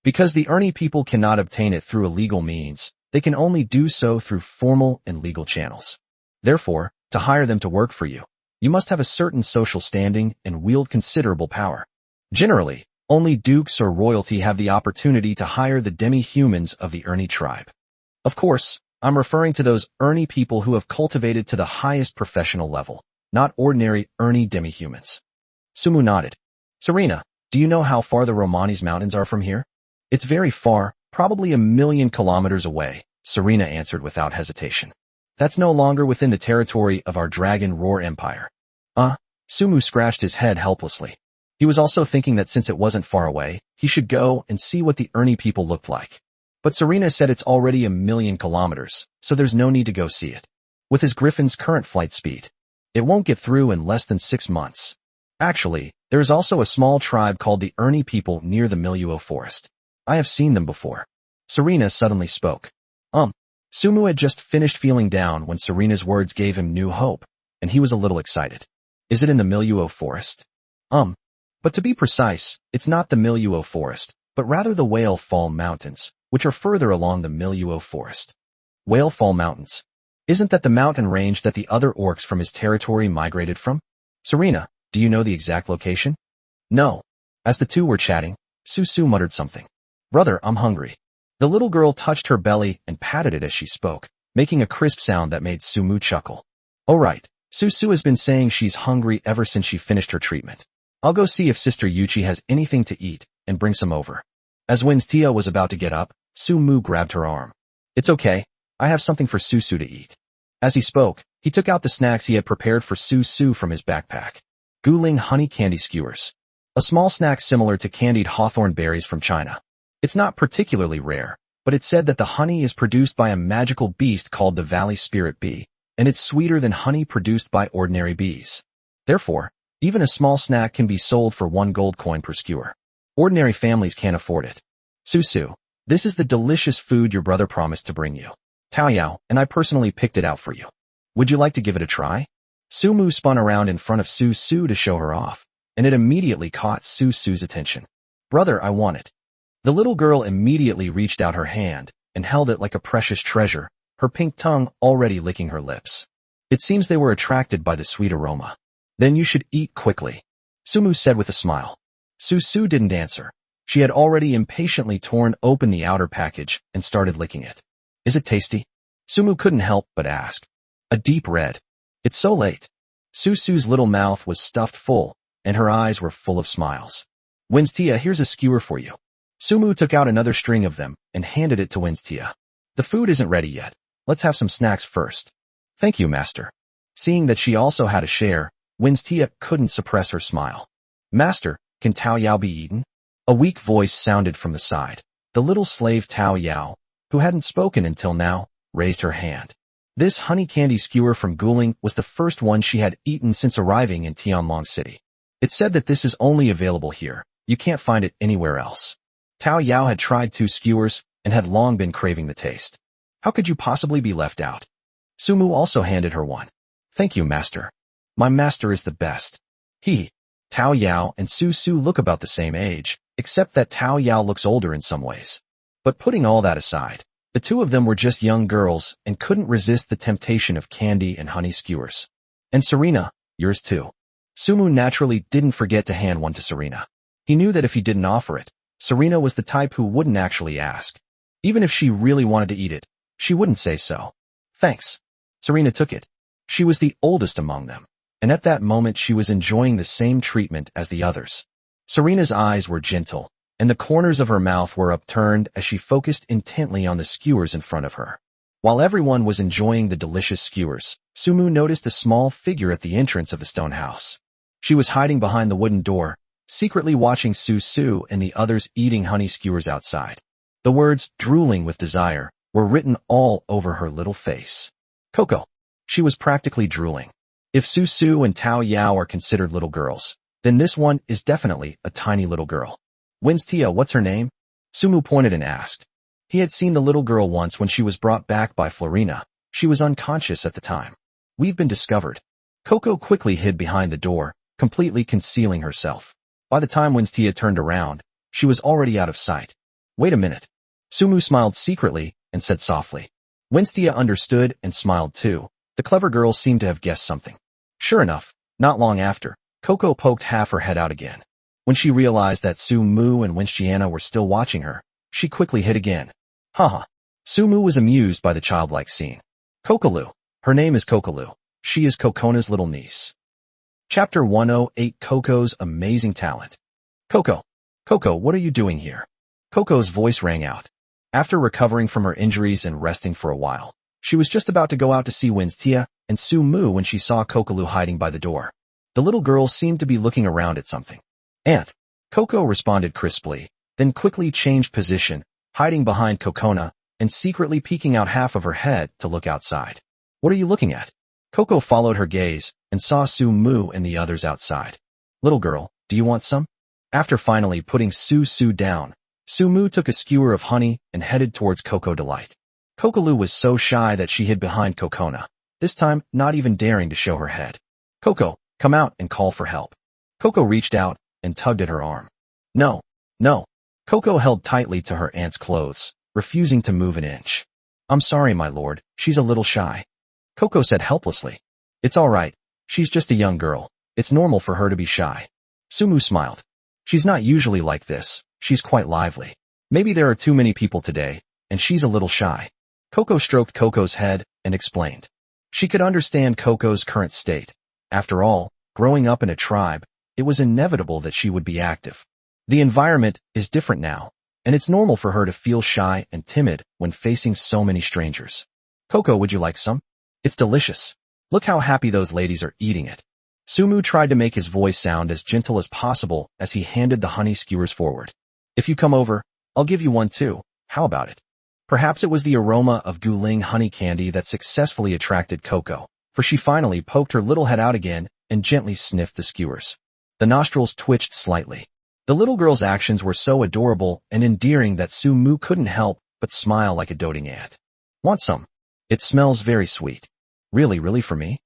Speaker 1: Because the Ernie people cannot obtain it through illegal means, they can only do so through formal and legal channels. Therefore, to hire them to work for you, you must have a certain social standing and wield considerable power. Generally, only dukes or royalty have the opportunity to hire the demi-humans of the Ernie tribe. Of course, I'm referring to those Ernie people who have cultivated to the highest professional level, not ordinary Ernie demi-humans. Sumu nodded. Serena, do you know how far the Romanis Mountains are from here? It's very far, probably 1,000,000 kilometers away, Serena answered without hesitation. That's no longer within the territory of our Dragon Roar Empire. Sumu scratched his head helplessly. He was also thinking that since it wasn't far away, he should go and see what the Ernie people looked like. But Serena said it's already 1,000,000 kilometers, so there's no need to go see it. With his Griffin's current flight speed, it won't get through in less than 6 months. Actually, there is also a small tribe called the Ernie people near the Miluo forest. I have seen them before. Serena suddenly spoke. Sumu had just finished feeling down when Serena's words gave him new hope, and he was a little excited. Is it in the Miluo forest? But to be precise, it's not the Miluo forest, but rather the Whale Fall Mountains, which are further along the Miluo forest. Whale Fall Mountains. Isn't that the mountain range that the other orcs from his territory migrated from? Serena, do you know the exact location? No. As the two were chatting, Susu muttered something. Brother, I'm hungry. The little girl touched her belly and patted it as she spoke, making a crisp sound that made Sumu chuckle. Oh right, Susu has been saying she's hungry ever since she finished her treatment. I'll go see if Sister Yuchi has anything to eat and bring some over. As Winstia was about to get up, Sumu grabbed her arm. It's okay, I have something for Susu to eat. As he spoke, he took out the snacks he had prepared for Susu from his backpack. Guling honey candy skewers. A small snack similar to candied hawthorn berries from China. It's not particularly rare, but it's said that the honey is produced by a magical beast called the Valley Spirit Bee, and it's sweeter than honey produced by ordinary bees. Therefore, even a small snack can be sold for 1 gold coin per skewer. Ordinary families can't afford it. Susu, this is the delicious food your brother promised to bring you. Taoyao, and I personally picked it out for you. Would you like to give it a try? Sumu spun around in front of Susu to show her off, and it immediately caught Susu's attention. Brother, I want it. The little girl immediately reached out her hand and held it like a precious treasure, her pink tongue already licking her lips. It seems they were attracted by the sweet aroma. Then you should eat quickly, Sumu said with a smile. Susu didn't answer. She had already impatiently torn open the outer package and started licking it. Is it tasty? Sumu couldn't help but ask. A deep red. It's so late. Susu's little mouth was stuffed full, and her eyes were full of smiles. Winstia, here's a skewer for you. Sumu took out another string of them and handed it to Winstia. The food isn't ready yet. Let's have some snacks first. Thank you, master. Seeing that she also had a share, Winstia couldn't suppress her smile. Master, can Taoyao be eaten? A weak voice sounded from the side. The little slave Taoyao, who hadn't spoken until now, raised her hand. This honey candy skewer from Guling was the first one she had eaten since arriving in Tianlong City. It said that this is only available here. You can't find it anywhere else. Taoyao had tried 2 skewers and had long been craving the taste. How could you possibly be left out? Sumu also handed her one. Thank you, master. My master is the best. Taoyao and Susu look about the same age, except that Taoyao looks older in some ways. But putting all that aside, the two of them were just young girls and couldn't resist the temptation of candy and honey skewers. And Serena, yours too. Sumu naturally didn't forget to hand one to Serena. He knew that if he didn't offer it, Serena was the type who wouldn't actually ask. Even if she really wanted to eat it, she wouldn't say so. Thanks. Serena took it. She was the oldest among them, and at that moment she was enjoying the same treatment as the others. Serena's eyes were gentle, and the corners of her mouth were upturned as she focused intently on the skewers in front of her. While everyone was enjoying the delicious skewers, Sumu noticed a small figure at the entrance of the stone house. She was hiding behind the wooden door, secretly watching Susu and the others eating honey skewers outside. The words, drooling with desire, were written all over her little face. Coco. She was practically drooling. If Susu and Taoyao are considered little girls, then this one is definitely a tiny little girl. Winstia, what's her name? Sumu pointed and asked. He had seen the little girl once when she was brought back by Florina. She was unconscious at the time. We've been discovered. Coco quickly hid behind the door, completely concealing herself. By the time Winstia turned around, she was already out of sight. Wait a minute. Sumu smiled secretly and said softly. Winstia understood and smiled too. The clever girl seemed to have guessed something. Sure enough, not long after, Coco poked half her head out again. When she realized that Sumu and Winstiana were still watching her, she quickly hid again. Haha. Sumu was amused by the childlike scene. Kokoloo. Her name is Kokoloo. She is Kokona's little niece. Chapter 108, Coco's Amazing Talent. Coco. Coco, what are you doing here? Coco's voice rang out. After recovering from her injuries and resting for a while, she was just about to go out to see Winstia and Sumu when she saw Kokoloo hiding by the door. The little girl seemed to be looking around at something. Aunt. Coco responded crisply, then quickly changed position, hiding behind Kokona and secretly peeking out half of her head to look outside. What are you looking at? Coco followed her gaze and saw Sumu and the others outside. Little girl, do you want some? After finally putting Susu down, Sumu took a skewer of honey and headed towards Coco Delight. Kokoloo was so shy that she hid behind Kokona, this time not even daring to show her head. Coco, come out and call for help. Coco reached out and tugged at her arm. No, no. Coco held tightly to her aunt's clothes, refusing to move an inch. I'm sorry, my lord, she's a little shy. Coco said helplessly. It's all right. She's just a young girl. It's normal for her to be shy. Sumu smiled. She's not usually like this. She's quite lively. Maybe there are too many people today, and she's a little shy. Coco stroked Coco's head and explained. She could understand Coco's current state. After all, growing up in a tribe, it was inevitable that she would be active. The environment is different now, and it's normal for her to feel shy and timid when facing so many strangers. Coco, would you like some? It's delicious. Look how happy those ladies are eating it. Sumu tried to make his voice sound as gentle as possible as he handed the honey skewers forward. If you come over, I'll give you one too. How about it? Perhaps it was the aroma of Guling honey candy that successfully attracted Coco, for she finally poked her little head out again and gently sniffed the skewers. The nostrils twitched slightly. The little girl's actions were so adorable and endearing that Sumu couldn't help but smile like a doting aunt. Want some? It smells very sweet. Really for me?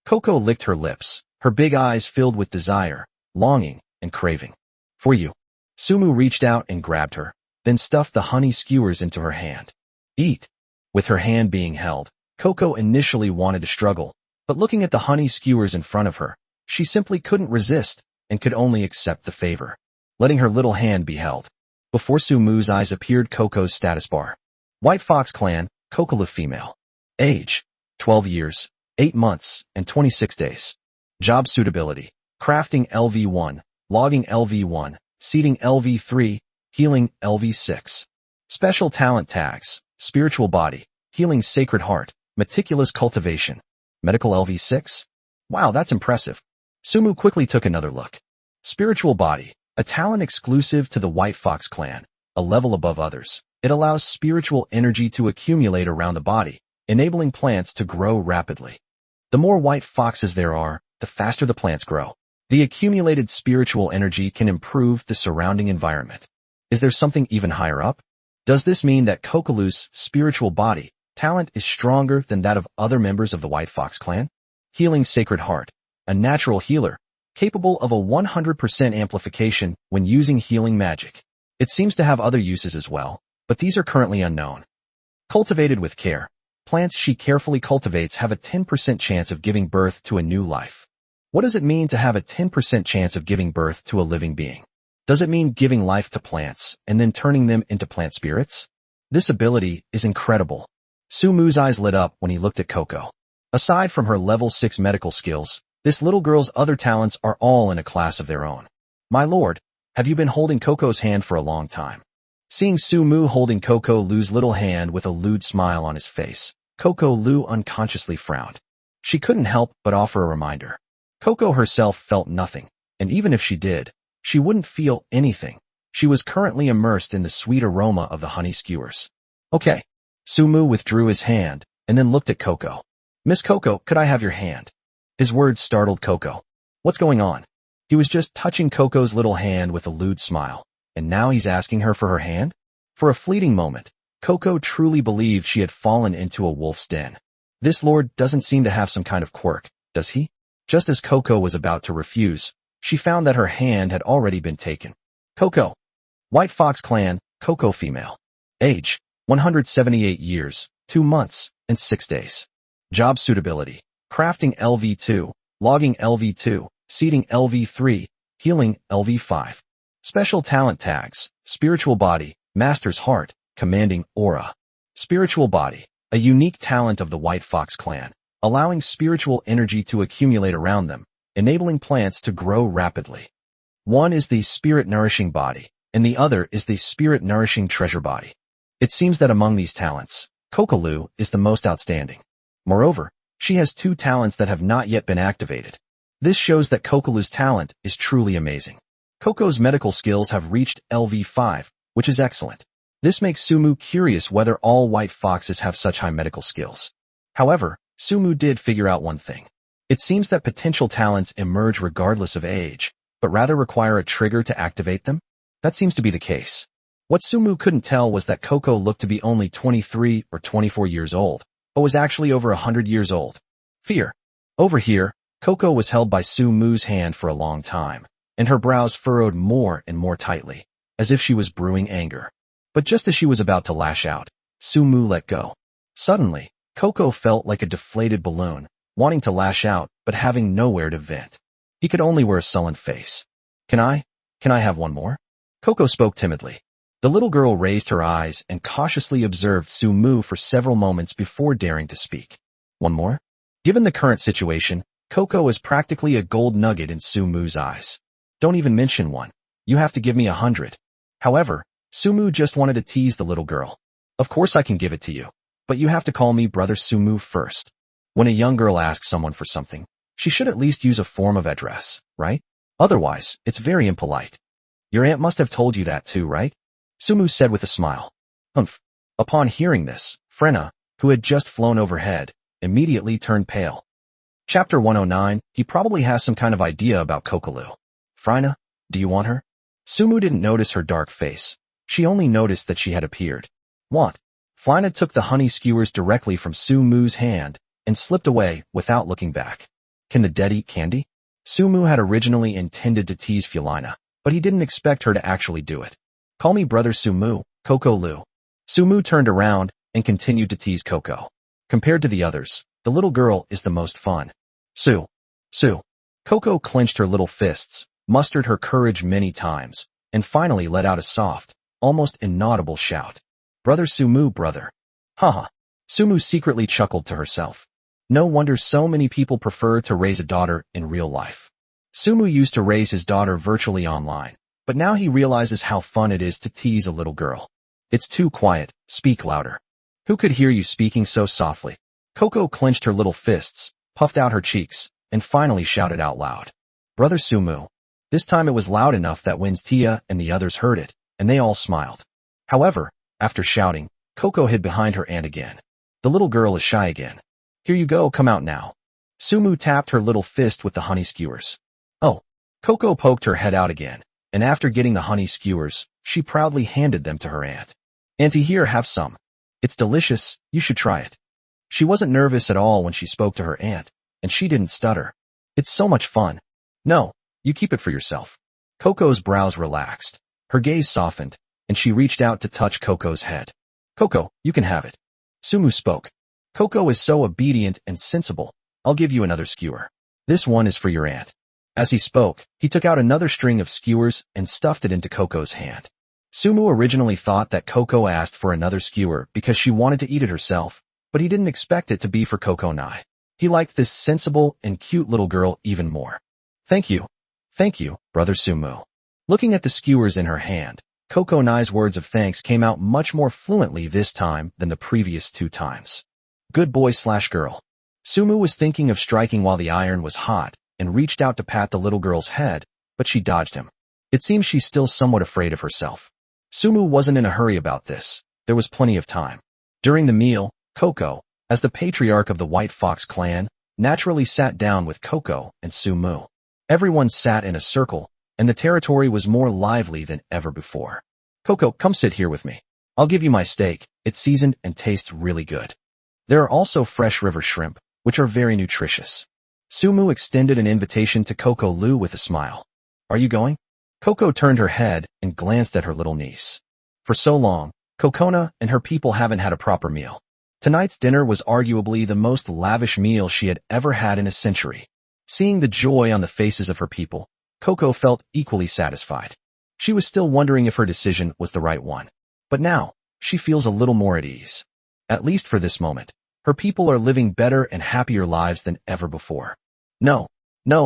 Speaker 1: Coco licked her lips, her big eyes filled with desire, longing, and craving. For you. Sumu reached out and grabbed her, then stuffed the honey skewers into her hand. Eat. With her hand being held, Coco initially wanted to struggle, but looking at the honey skewers in front of her, she simply couldn't resist and could only accept the favor, letting her little hand be held. Before Sumu's eyes appeared Coco's status bar. White Fox Clan, Kokolu female. Age, 12 years, 8 months, and 26 days. Job suitability, crafting LV1, logging LV1, seeding LV3, healing LV6. Special talent tags, spiritual body, healing sacred heart, meticulous cultivation. Medical LV6? Wow, that's impressive. Sumu quickly took another look. Spiritual body, a talent exclusive to the White Fox Clan, a level above others. It allows spiritual energy to accumulate around the body, enabling plants to grow rapidly. The more white foxes there are, the faster the plants grow. The accumulated spiritual energy can improve the surrounding environment. Is there something even higher up? Does this mean that Kokolu's spiritual body talent is stronger than that of other members of the White Fox Clan? Healing Sacred Heart, a natural healer, capable of a 100% amplification when using healing magic. It seems to have other uses as well, but these are currently unknown. Cultivated with care. Plants she carefully cultivates have a 10% chance of giving birth to a new life. What does it mean to have a 10% chance of giving birth to a living being? Does it mean giving life to plants and then turning them into plant spirits? This ability is incredible. Sumu's eyes lit up when he looked at Coco. Aside from her level 6 medical skills, this little girl's other talents are all in a class of their own. My lord, have you been holding Coco's hand for a long time? Seeing Sumu holding Coco Lu's little hand with a lewd smile on his face, Coco Lu unconsciously frowned. She couldn't help but offer a reminder. Coco herself felt nothing, and even if she did, she wouldn't feel anything. She was currently immersed in the sweet aroma of the honey skewers. Okay. Sumu withdrew his hand, and then looked at Coco. Miss Coco, could I have your hand? His words startled Coco. What's going on? He was just touching Coco's little hand with a lewd smile, and now he's asking her for her hand? For a fleeting moment, Coco truly believed she had fallen into a wolf's den. This lord doesn't seem to have some kind of quirk, does he? Just as Coco was about to refuse, she found that her hand had already been taken. Coco. White Fox Clan, Coco female. Age, 178 years, 2 months, and 6 days. Job suitability, crafting LV2, logging LV2, seeding LV3, healing LV5. Special talent tags, spiritual body, master's heart, commanding aura. Spiritual body, a unique talent of the White Fox Clan, allowing spiritual energy to accumulate around them, enabling plants to grow rapidly. One is the spirit-nourishing body, and the other is the spirit-nourishing treasure body. It seems that among these talents, Kokolu is the most outstanding. Moreover, she has 2 talents that have not yet been activated. This shows that Kokolu's talent is truly amazing. Coco's medical skills have reached LV5, which is excellent. This makes Sumu curious whether all white foxes have such high medical skills. However, Sumu did figure out one thing. It seems that potential talents emerge regardless of age, but rather require a trigger to activate them. That seems to be the case. What Sumu couldn't tell was that Coco looked to be only 23 or 24 years old, but was actually over 100 years old. Fear. Over here, Coco was held by Sumu's hand for a long time, and her brows furrowed more and more tightly, as if she was brewing anger. But just as she was about to lash out, Sumu let go. Suddenly, Coco felt like a deflated balloon, wanting to lash out but having nowhere to vent. He could only wear a sullen face. Can I have one more? Coco spoke timidly. The little girl raised her eyes and cautiously observed Sumu for several moments before daring to speak. One more? Given the current situation, Coco is practically a gold nugget in Sumu's eyes. Don't even mention one. You have to give me 100. However, Sumu just wanted to tease the little girl. Of course I can give it to you, but you have to call me Brother Sumu first. When a young girl asks someone for something, she should at least use a form of address, right? Otherwise, it's very impolite. Your aunt must have told you that too, right? Sumu said with a smile. Humph. Upon hearing this, Frena, who had just flown overhead, immediately turned pale. Chapter 109, he probably has some kind of idea about Kokolu. Frena, do you want her? Sumu didn't notice her dark face. She only noticed that she had appeared. Want? Flina took the honey skewers directly from Sumu's hand and slipped away without looking back. Can the dead eat candy? Sumu had originally intended to tease Fulina, but he didn't expect her to actually do it. Call me Brother Sumu, Coco Lu. Sumu turned around and continued to tease Coco. Compared to the others, the little girl is the most fun. Su. Coco clenched her little fists, mustered her courage many times, and finally let out a soft, almost inaudible shout. Brother Sumu, brother. Haha. Sumu secretly chuckled to herself. No wonder so many people prefer to raise a daughter in real life. Sumu used to raise his daughter virtually online, but now he realizes how fun it is to tease a little girl. It's too quiet, speak louder. Who could hear you speaking so softly? Coco clenched her little fists, puffed out her cheeks, and finally shouted out loud. Brother Sumu. This time it was loud enough that Winstia and the others heard it, and they all smiled. However, after shouting, Coco hid behind her aunt again. The little girl is shy again. Here you go, come out now. Sumu tapped her little fist with the honey skewers. Oh. Coco poked her head out again, and after getting the honey skewers, she proudly handed them to her aunt. Auntie, here, have some. It's delicious, you should try it. She wasn't nervous at all when she spoke to her aunt, and she didn't stutter. It's so much fun. No, you keep it for yourself. Coco's brows relaxed. Her gaze softened, and she reached out to touch Coco's head. Coco, you can have it. Sumu spoke. Coco is so obedient and sensible. I'll give you another skewer. This one is for your aunt. As he spoke, he took out another string of skewers and stuffed it into Coco's hand. Sumu originally thought that Coco asked for another skewer because she wanted to eat it herself, but he didn't expect it to be for Coco Nai. He liked this sensible and cute little girl even more. Thank you, Brother Sumu. Looking at the skewers in her hand, Coco Nai's words of thanks came out much more fluently this time than the previous 2 times. Good boy/girl. Sumu was thinking of striking while the iron was hot and reached out to pat the little girl's head, but she dodged him. It seems she's still somewhat afraid of herself. Sumu wasn't in a hurry about this. There was plenty of time. During the meal, Coco, as the patriarch of the White Fox clan, naturally sat down with Coco and Sumu. Everyone sat in a circle, and the territory was more lively than ever before. Coco, come sit here with me. I'll give you my steak. It's seasoned and tastes really good. There are also fresh river shrimp, which are very nutritious. Sumu extended an invitation to Coco Lu with a smile. Are you going? Coco turned her head and glanced at her little niece. For so long, Kokona and her people haven't had a proper meal. Tonight's dinner was arguably the most lavish meal she had ever had in a century. Seeing the joy on the faces of her people, Coco felt equally satisfied. She was still wondering if her decision was the right one. But now, she feels a little more at ease. At least for this moment, her people are living better and happier lives than ever before. No,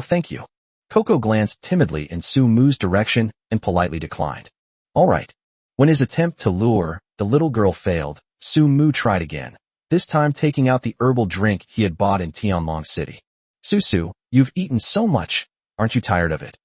Speaker 1: thank you. Coco glanced timidly in Sumu's direction and politely declined. All right. When his attempt to lure the little girl failed, Sumu tried again, this time taking out the herbal drink he had bought in Tianlong City. Susu, you've eaten so much. Aren't you tired of it?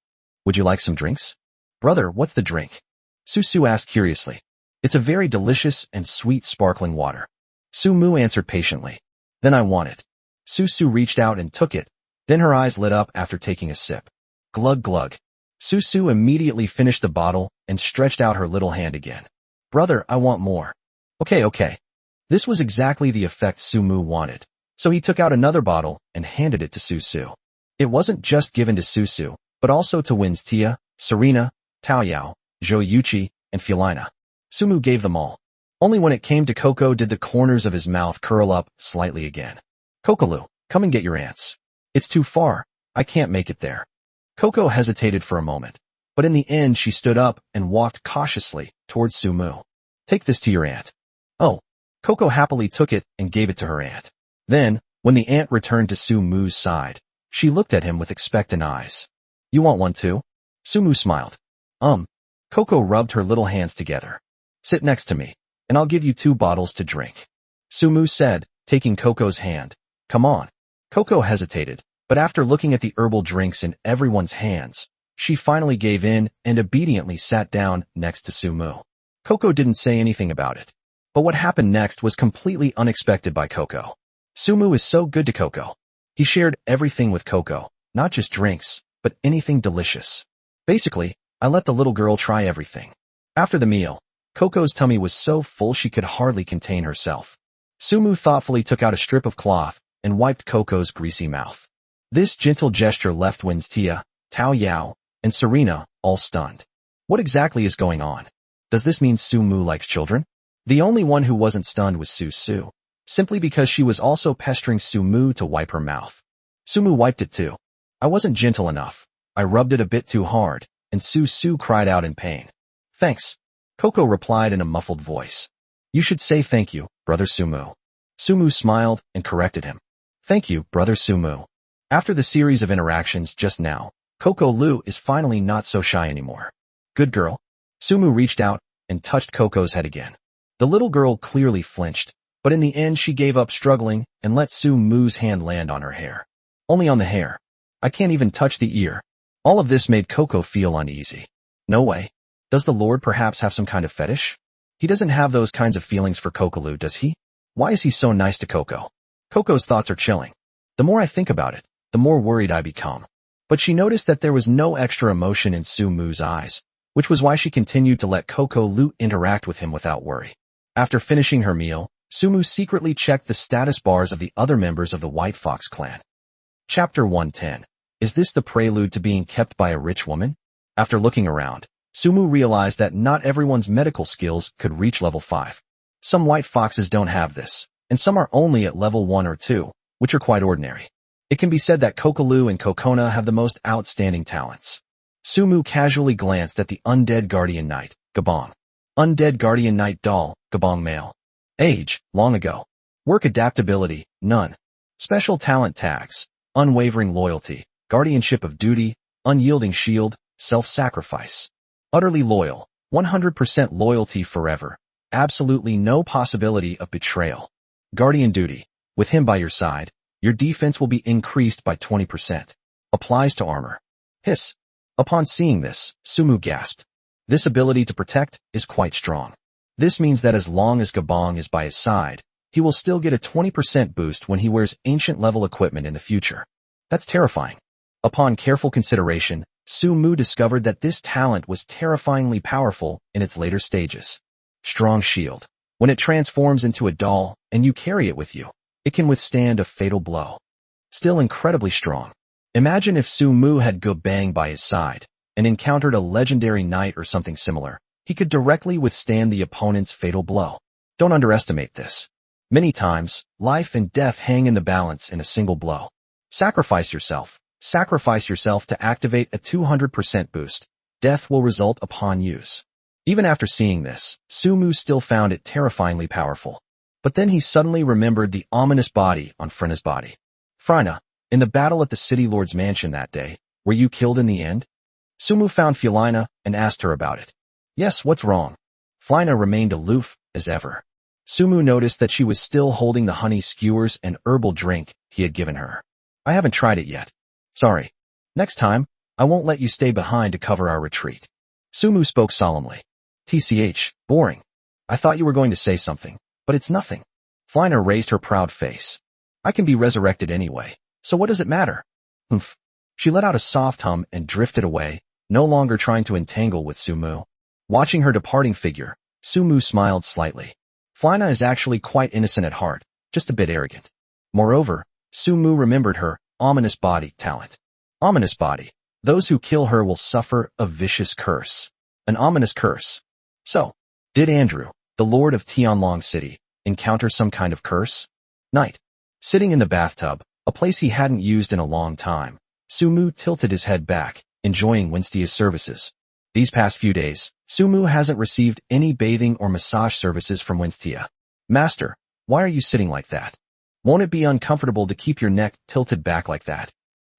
Speaker 1: Would you like some drinks? Brother, what's the drink? Susu asked curiously. It's a very delicious and sweet sparkling water. Sumu answered patiently. Then I want it. Susu reached out and took it, then her eyes lit up after taking a sip. Glug glug. Susu immediately finished the bottle and stretched out her little hand again. Brother, I want more. Okay. This was exactly the effect Sumu wanted, so he took out another bottle and handed it to Susu. It wasn't just given to Susu, but also to wins Tia, Serena, Taoyao, Zhou Yuqi, and Fiolina. Sumu gave them all. Only when it came to Coco did the corners of his mouth curl up slightly again. Cocoloo, come and get your aunts. It's too far. I can't make it there. Coco hesitated for a moment, but in the end she stood up and walked cautiously towards Sumu. Take this to your aunt. Oh. Coco happily took it and gave it to her aunt. Then, when the aunt returned to Sumu's side, she looked at him with expectant eyes. You want one too? Sumu smiled. Coco rubbed her little hands together. Sit next to me, and I'll give you 2 bottles to drink. Sumu said, taking Coco's hand. Come on. Coco hesitated, but after looking at the herbal drinks in everyone's hands, she finally gave in and obediently sat down next to Sumu. Coco didn't say anything about it. But what happened next was completely unexpected by Coco. Sumu is so good to Coco. He shared everything with Coco, not just drinks, but anything delicious. Basically, I let the little girl try everything. After the meal, Coco's tummy was so full she could hardly contain herself. Sumu thoughtfully took out a strip of cloth and wiped Coco's greasy mouth. This gentle gesture left Wen's Tia, Taoyao, and Serena all stunned. What exactly is going on? Does this mean Sumu likes children? The only one who wasn't stunned was Su, simply because she was also pestering Sumu to wipe her mouth. Sumu wiped it too. I wasn't gentle enough. I rubbed it a bit too hard, and Su cried out in pain. Thanks. Coco replied in a muffled voice. You should say thank you, brother Sumu. Sumu smiled and corrected him. Thank you, brother Sumu. After the series of interactions just now, Coco Lu is finally not so shy anymore. Good girl. Sumu reached out and touched Coco's head again. The little girl clearly flinched, but in the end she gave up struggling and let Sumu's hand land on her hair. Only on the hair. I can't even touch the ear. All of this made Coco feel uneasy. No way. Does the Lord perhaps have some kind of fetish? He doesn't have those kinds of feelings for Cocoloo, does he? Why is he so nice to Coco? Coco's thoughts are chilling. The more I think about it, the more worried I become. But she noticed that there was no extra emotion in Sumu's eyes, which was why she continued to let Coco Lu interact with him without worry. After finishing her meal, Sumu secretly checked the status bars of the other members of the White Fox clan. Chapter 110. Is this the prelude to being kept by a rich woman? After looking around, Sumu realized that not everyone's medical skills could reach level 5. Some White Foxes don't have this, and some are only at level 1 or 2, which are quite ordinary. It can be said that Cocoloo and Kokona have the most outstanding talents. Sumu casually glanced at the Undead Guardian Knight, Gabong. Undead Guardian Knight doll, Gabong male. Age, long ago. Work adaptability, none. Special talent tags, unwavering loyalty, guardianship of duty, unyielding shield, self-sacrifice. Utterly loyal, 100% loyalty forever. Absolutely no possibility of betrayal. Guardian duty. With him by your side, your defense will be increased by 20%. Applies to armor. Hiss. Upon seeing this, Sumu gasped. This ability to protect is quite strong. This means that as long as Gabong is by his side, he will still get a 20% boost when he wears ancient-level equipment in the future. That's terrifying. Upon careful consideration, Sumu discovered that this talent was terrifyingly powerful in its later stages. Strong shield. When it transforms into a doll, and you carry it with you, it can withstand a fatal blow. Still incredibly strong. Imagine if Sumu had Gabang by his side, and encountered a legendary knight or something similar. He could directly withstand the opponent's fatal blow. Don't underestimate this. Many times, life and death hang in the balance in a single blow. Sacrifice yourself. Sacrifice yourself to activate a 200% boost. Death will result upon use. Even after seeing this, Sumu still found it terrifyingly powerful. But then he suddenly remembered the ominous body on Frena's body. Frina, in the battle at the City Lord's mansion that day, were you killed in the end? Sumu found Fiolina and asked her about it. Yes, what's wrong? Flina remained aloof as ever. Sumu noticed that she was still holding the honey skewers and herbal drink he had given her. I haven't tried it yet. Sorry. Next time, I won't let you stay behind to cover our retreat. Sumu spoke solemnly. TCH, boring. I thought you were going to say something, but it's nothing. Flina raised her proud face. I can be resurrected anyway, so what does it matter? Humph. She let out a soft hum and drifted away, no longer trying to entangle with Sumu. Watching her departing figure, Sumu smiled slightly. Flina is actually quite innocent at heart, just a bit arrogant. Moreover, Sumu remembered her ominous body talent. Ominous body. Those who kill her will suffer a vicious curse. An ominous curse. So, did Andrew, the lord of Tianlong City, encounter some kind of curse? Night. Sitting in the bathtub, a place he hadn't used in a long time, Sumu tilted his head back, enjoying Winstia's services. These past few days, Sumu hasn't received any bathing or massage services from Winstia. Master, why are you sitting like that? Won't it be uncomfortable to keep your neck tilted back like that?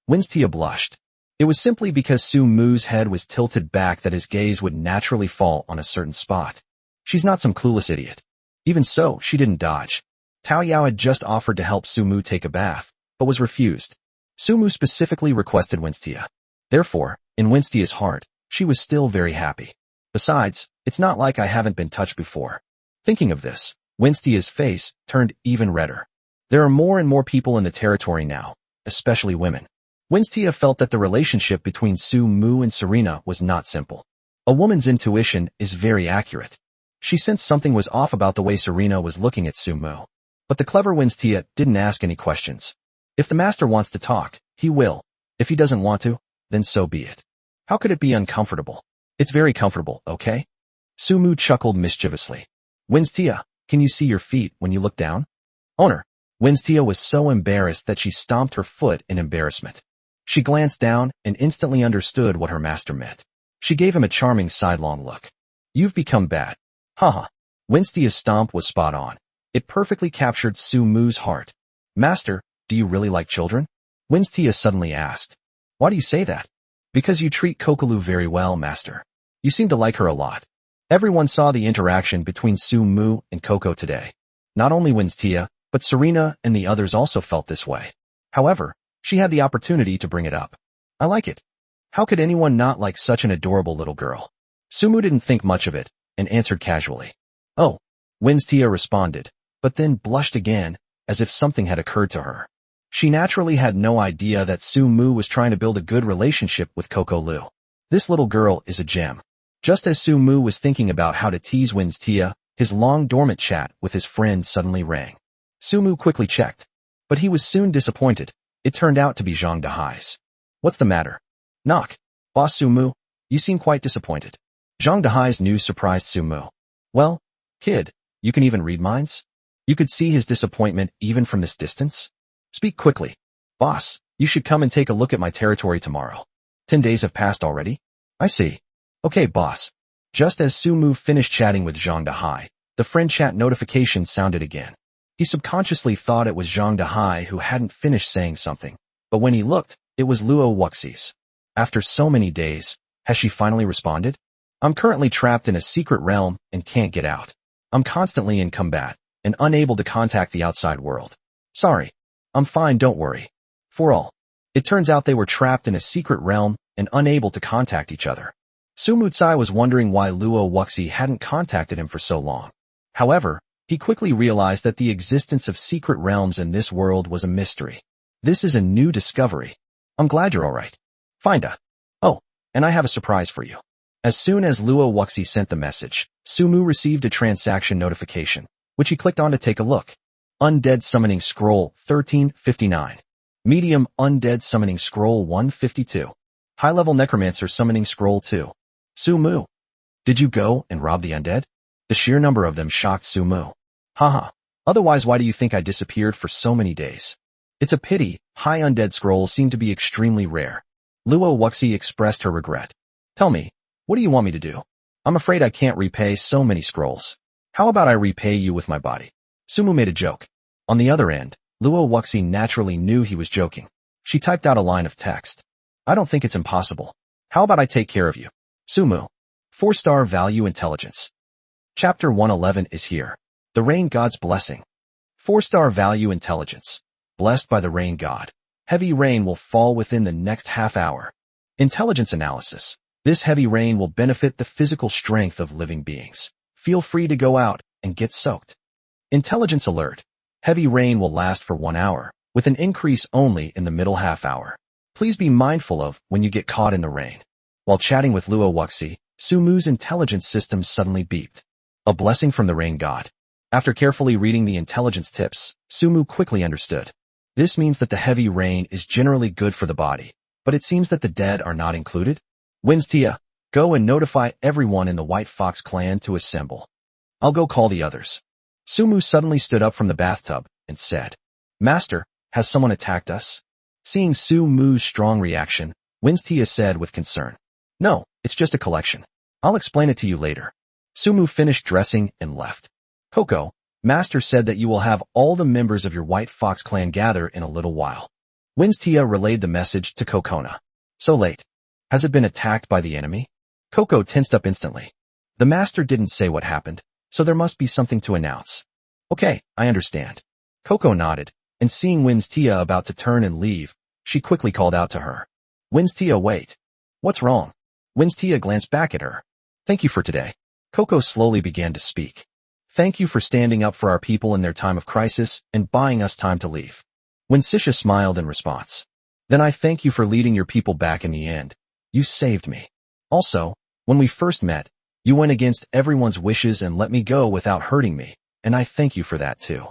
Speaker 1: Winstia blushed. It was simply because Sumu's head was tilted back that his gaze would naturally fall on a certain spot. She's not some clueless idiot. Even so, she didn't dodge. Tao Yao had just offered to help Sumu take a bath, but was refused. Sumu specifically requested Winstia. Therefore, in Winstia's heart, she was still very happy. Besides, it's not like I haven't been touched before. Thinking of this, Winstia's face turned even redder. There are more and more people in the territory now, especially women. Winstia felt that the relationship between Sumu and Serena was not simple. A woman's intuition is very accurate. She sensed something was off about the way Serena was looking at Sumu. But the clever Winstia didn't ask any questions. If the master wants to talk, he will. If he doesn't want to, then so be it. How could it be uncomfortable? It's very comfortable, okay? Sumu chuckled mischievously. Winstia, can you see your feet when you look down? Owner. Winstia was so embarrassed that she stomped her foot in embarrassment. She glanced down and instantly understood what her master meant. She gave him a charming sidelong look. You've become bad. Haha. Winstia's stomp was spot on. It perfectly captured Sumu's heart. Master, do you really like children? Winstia suddenly asked. Why do you say that? Because you treat Kokolu very well, master. You seem to like her a lot. Everyone saw the interaction between Sumu and Coco today. Not only Winstia, but Serena and the others also felt this way. However, she had the opportunity to bring it up. I like it. How could anyone not like such an adorable little girl? Sumu didn't think much of it and answered casually. Oh, Winstia responded, but then blushed again, as if something had occurred to her. She naturally had no idea that Sumu was trying to build a good relationship with Coco Lu. This little girl is a gem. Just as Sumu was thinking about how to tease Winstia, his long-dormant chat with his friend suddenly rang. Sumu quickly checked, but he was soon disappointed. It turned out to be Zhang Dehai's. What's the matter? Knock. Boss Sumu, you seem quite disappointed. Zhang Dehai's news surprised Sumu. Well, kid, you can even read minds? You could see his disappointment even from this distance? Speak quickly. Boss, you should come and take a look at my territory tomorrow. 10 days have passed already? I see. Okay, boss. Just as Sumu finished chatting with Zhang Dehai, the friend chat notification sounded again. He subconsciously thought it was Zhang Dehai who hadn't finished saying something, but when he looked, it was Luo Wuxi's. After so many days, has she finally responded? I'm currently trapped in a secret realm and can't get out. I'm constantly in combat and unable to contact the outside world. Sorry. I'm fine, don't worry. For all. It turns out they were trapped in a secret realm and unable to contact each other. Sumutsai was wondering why Luo Wuxi hadn't contacted him for so long. However, he quickly realized that the existence of secret realms in this world was a mystery. This is a new discovery. I'm glad you're alright. Finda. Oh, and I have a surprise for you. As soon as Luo Wuxi sent the message, Sumu received a transaction notification, which he clicked on to take a look. Undead Summoning Scroll 1359. Medium Undead Summoning Scroll 152. High-level Necromancer Summoning Scroll 2. Sumu. Did you go and rob the undead? The sheer number of them shocked Sumu. Haha. Otherwise why do you think I disappeared for so many days? It's a pity, high undead scrolls seem to be extremely rare. Luo Wuxi expressed her regret. Tell me, what do you want me to do? I'm afraid I can't repay so many scrolls. How about I repay you with my body? Sumu made a joke. On the other end, Luo Wuxi naturally knew he was joking. She typed out a line of text. I don't think it's impossible. How about I take care of you? Sumu. 4-star value intelligence. Chapter 111 is here. The Rain God's Blessing. 4-star value intelligence. Blessed by the Rain God. Heavy rain will fall within the next half hour. Intelligence analysis. This heavy rain will benefit the physical strength of living beings. Feel free to go out and get soaked. Intelligence alert. Heavy rain will last for 1 hour, with an increase only in the middle half hour. Please be mindful of when you get caught in the rain. While chatting with Luo Wuxi, Sumu's intelligence system suddenly beeped. A blessing from the Rain God. After carefully reading the intelligence tips, Sumu quickly understood. This means that the heavy rain is generally good for the body. But it seems that the dead are not included? Winstia, go and notify everyone in the White Fox clan to assemble. I'll go call the others. Sumu suddenly stood up from the bathtub and said, Master, has someone attacked us? Seeing Sumu's strong reaction, Winstia said with concern, No, it's just a collection. I'll explain it to you later. Sumu finished dressing and left. Coco, Master said that you will have all the members of your White Fox clan gather in a little while. Winstia relayed the message to Kokona. So late. Has it been attacked by the enemy? Coco tensed up instantly. The Master didn't say what happened, so there must be something to announce. Okay, I understand. Coco nodded, and seeing Winstia about to turn and leave, she quickly called out to her. Winstia, wait. What's wrong? Winstia glanced back at her. Thank you for today. Coco slowly began to speak. Thank you for standing up for our people in their time of crisis and buying us time to leave. Winstia smiled in response. Then I thank you for leading your people back in the end. You saved me. Also, when we first met, you went against everyone's wishes and let me go without hurting me, and I thank you for that too.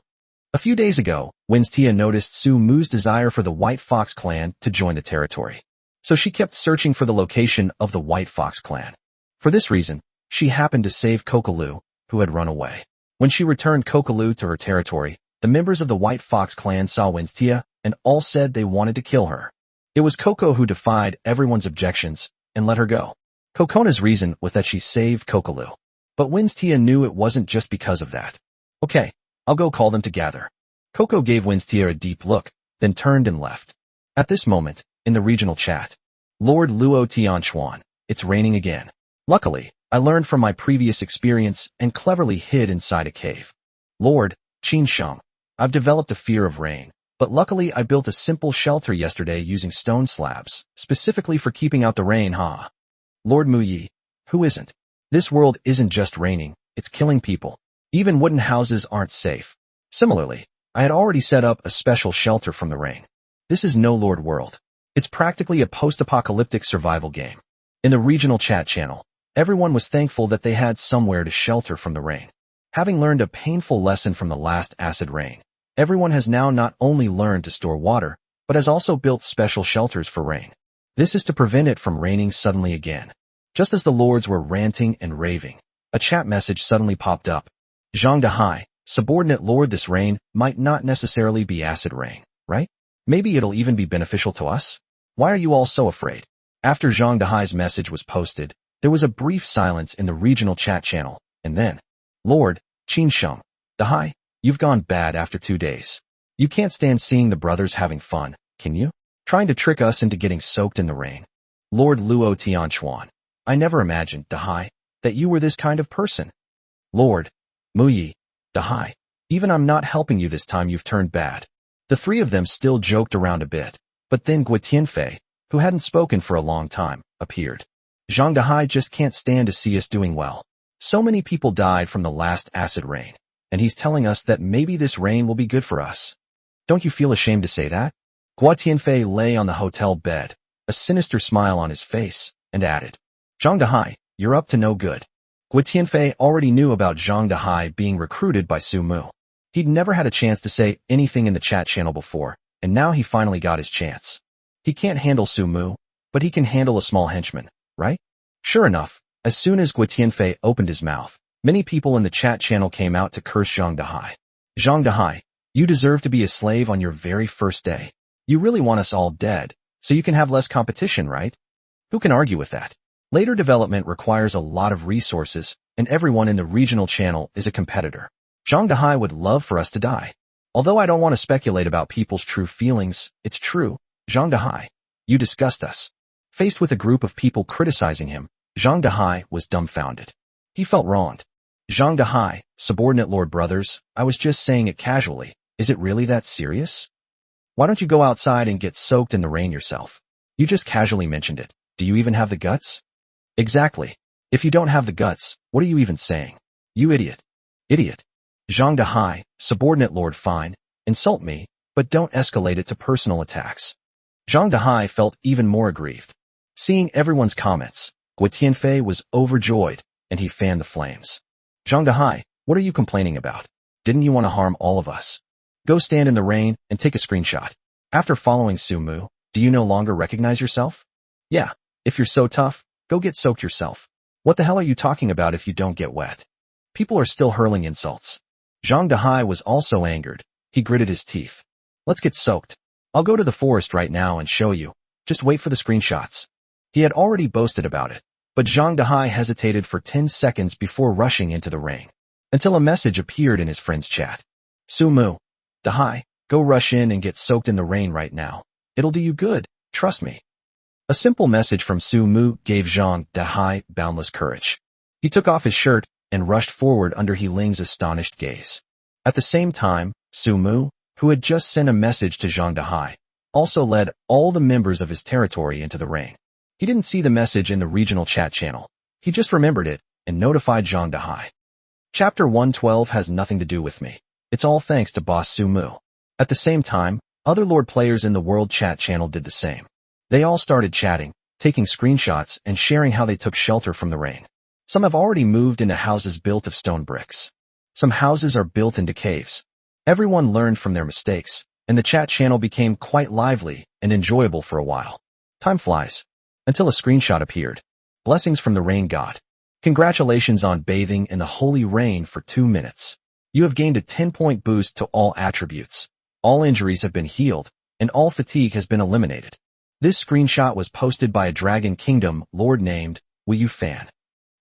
Speaker 1: A few days ago, Winstia noticed Sumu's desire for the White Fox clan to join the territory. So she kept searching for the location of the White Fox clan. For this reason, she happened to save Kokolu, who had run away. When she returned Kokolu to her territory, the members of the White Fox clan saw Winstia and all said they wanted to kill her. It was Coco who defied everyone's objections and let her go. Kokona's reason was that she saved Kokolu. But Winstia knew it wasn't just because of that. Okay, I'll go call them to gather. Coco gave Winstia a deep look, then turned and left. At this moment, in the regional chat, Lord Luo Tianchuan, it's raining again. Luckily, I learned from my previous experience and cleverly hid inside a cave. Lord Qinsheng, I've developed a fear of rain, but luckily I built a simple shelter yesterday using stone slabs, specifically for keeping out the rain, huh? Lord Muyi, who isn't? This world isn't just raining, it's killing people. Even wooden houses aren't safe. Similarly, I had already set up a special shelter from the rain. This is no Lord world. It's practically a post-apocalyptic survival game. In the regional chat channel, everyone was thankful that they had somewhere to shelter from the rain. Having learned a painful lesson from the last acid rain, everyone has now not only learned to store water, but has also built special shelters for rain. This is to prevent it from raining suddenly again. Just as the lords were ranting and raving, a chat message suddenly popped up. Zhang Dahai, subordinate lord, this rain might not necessarily be acid rain, right? Maybe it'll even be beneficial to us? Why are you all so afraid? After Zhang Dahai's message was posted, there was a brief silence in the regional chat channel, and then, Lord Qinsheng, Dahai, you've gone bad after 2 days. You can't stand seeing the brothers having fun, can you? Trying to trick us into getting soaked in the rain. Lord Luo Tianchuan, I never imagined, Dahai, that you were this kind of person. Lord Muyi, Dahai, even I'm not helping you this time, you've turned bad. The three of them still joked around a bit, but then Gua Tianfei, who hadn't spoken for a long time, appeared. Zhang Dahai just can't stand to see us doing well. So many people died from the last acid rain, and he's telling us that maybe this rain will be good for us. Don't you feel ashamed to say that? Gua Tianfei lay on the hotel bed, a sinister smile on his face, and added, Zhang Dahai, you're up to no good. Gua Tianfei already knew about Zhang Dahai being recruited by Sumu. He'd never had a chance to say anything in the chat channel before, and now he finally got his chance. He can't handle Sumu, but he can handle a small henchman, right? Sure enough, as soon as Gua Tianfei opened his mouth, many people in the chat channel came out to curse Zhang Dahai. Zhang Dahai, you deserve to be a slave on your very first day. You really want us all dead, so you can have less competition, right? Who can argue with that? Later development requires a lot of resources, and everyone in the regional channel is a competitor. Zhang Dahai would love for us to die. Although I don't want to speculate about people's true feelings, it's true, Zhang Dahai, you disgust us. Faced with a group of people criticizing him, Zhang Dahai was dumbfounded. He felt wronged. Zhang Dahai, subordinate lord brothers, I was just saying it casually. Is it really that serious? Why don't you go outside and get soaked in the rain yourself? You just casually mentioned it. Do you even have the guts? Exactly. If you don't have the guts, what are you even saying? You idiot. Idiot. Zhang Dahai, subordinate lord, fine, insult me, but don't escalate it to personal attacks. Zhang Dahai felt even more aggrieved. Seeing everyone's comments, Gua Tianfei was overjoyed, and he fanned the flames. Zhang Dahai, what are you complaining about? Didn't you want to harm all of us? Go stand in the rain and take a screenshot. After following Sumu, Do you no longer recognize yourself? Yeah, if you're so tough, go get soaked yourself. What the hell are you talking about if you don't get wet? People are still hurling insults. Zhang Dehai was also angered. He gritted his teeth. Let's get soaked. I'll go to the forest right now and show you. Just wait for the screenshots. He had already boasted about it, but Zhang Dehai hesitated for 10 seconds before rushing into the rain, until a message appeared in his friend's chat. Sumu. Dehai, go rush in and get soaked in the rain right now. It'll do you good, trust me. A simple message from Sumu gave Zhang Dehai boundless courage. He took off his shirt and rushed forward under He Ling's astonished gaze. At the same time, Sumu, who had just sent a message to Zhang Dehai, also led all the members of his territory into the rain. He didn't see the message in the regional chat channel. He just remembered it and notified Zhang Dehai. Chapter 112 has nothing to do with me. It's all thanks to Boss Sumu. At the same time, other Lord players in the World Chat channel did the same. They all started chatting, taking screenshots, and sharing how they took shelter from the rain. Some have already moved into houses built of stone bricks. Some houses are built into caves. Everyone learned from their mistakes, and the chat channel became quite lively and enjoyable for a while. Time flies. Until a screenshot appeared. Blessings from the rain god. Congratulations on bathing in the holy rain for 2 minutes. You have gained a 10-point boost to all attributes. All injuries have been healed, and all fatigue has been eliminated. This screenshot was posted by a Dragon Kingdom lord named Wu Fan.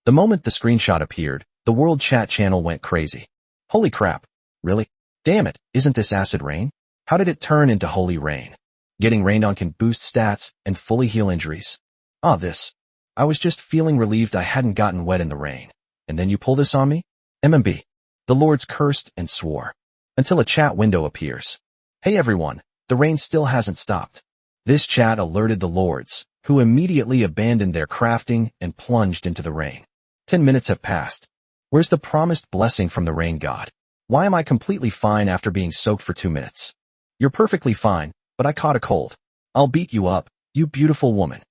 Speaker 1: The moment the screenshot appeared, the World Chat channel went crazy. Holy crap. Really? Damn it, isn't this acid rain? How did it turn into holy rain? Getting rained on can boost stats and fully heal injuries. This. I was just feeling relieved I hadn't gotten wet in the rain. And then you pull this on me? MMB. The lords cursed and swore. Until a chat window appears. Hey everyone, the rain still hasn't stopped. This chat alerted the lords, who immediately abandoned their crafting and plunged into the rain. 10 minutes have passed. Where's the promised blessing from the rain god? Why am I completely fine after being soaked for 2 minutes? You're perfectly fine, but I caught a cold. I'll beat you up, you beautiful woman.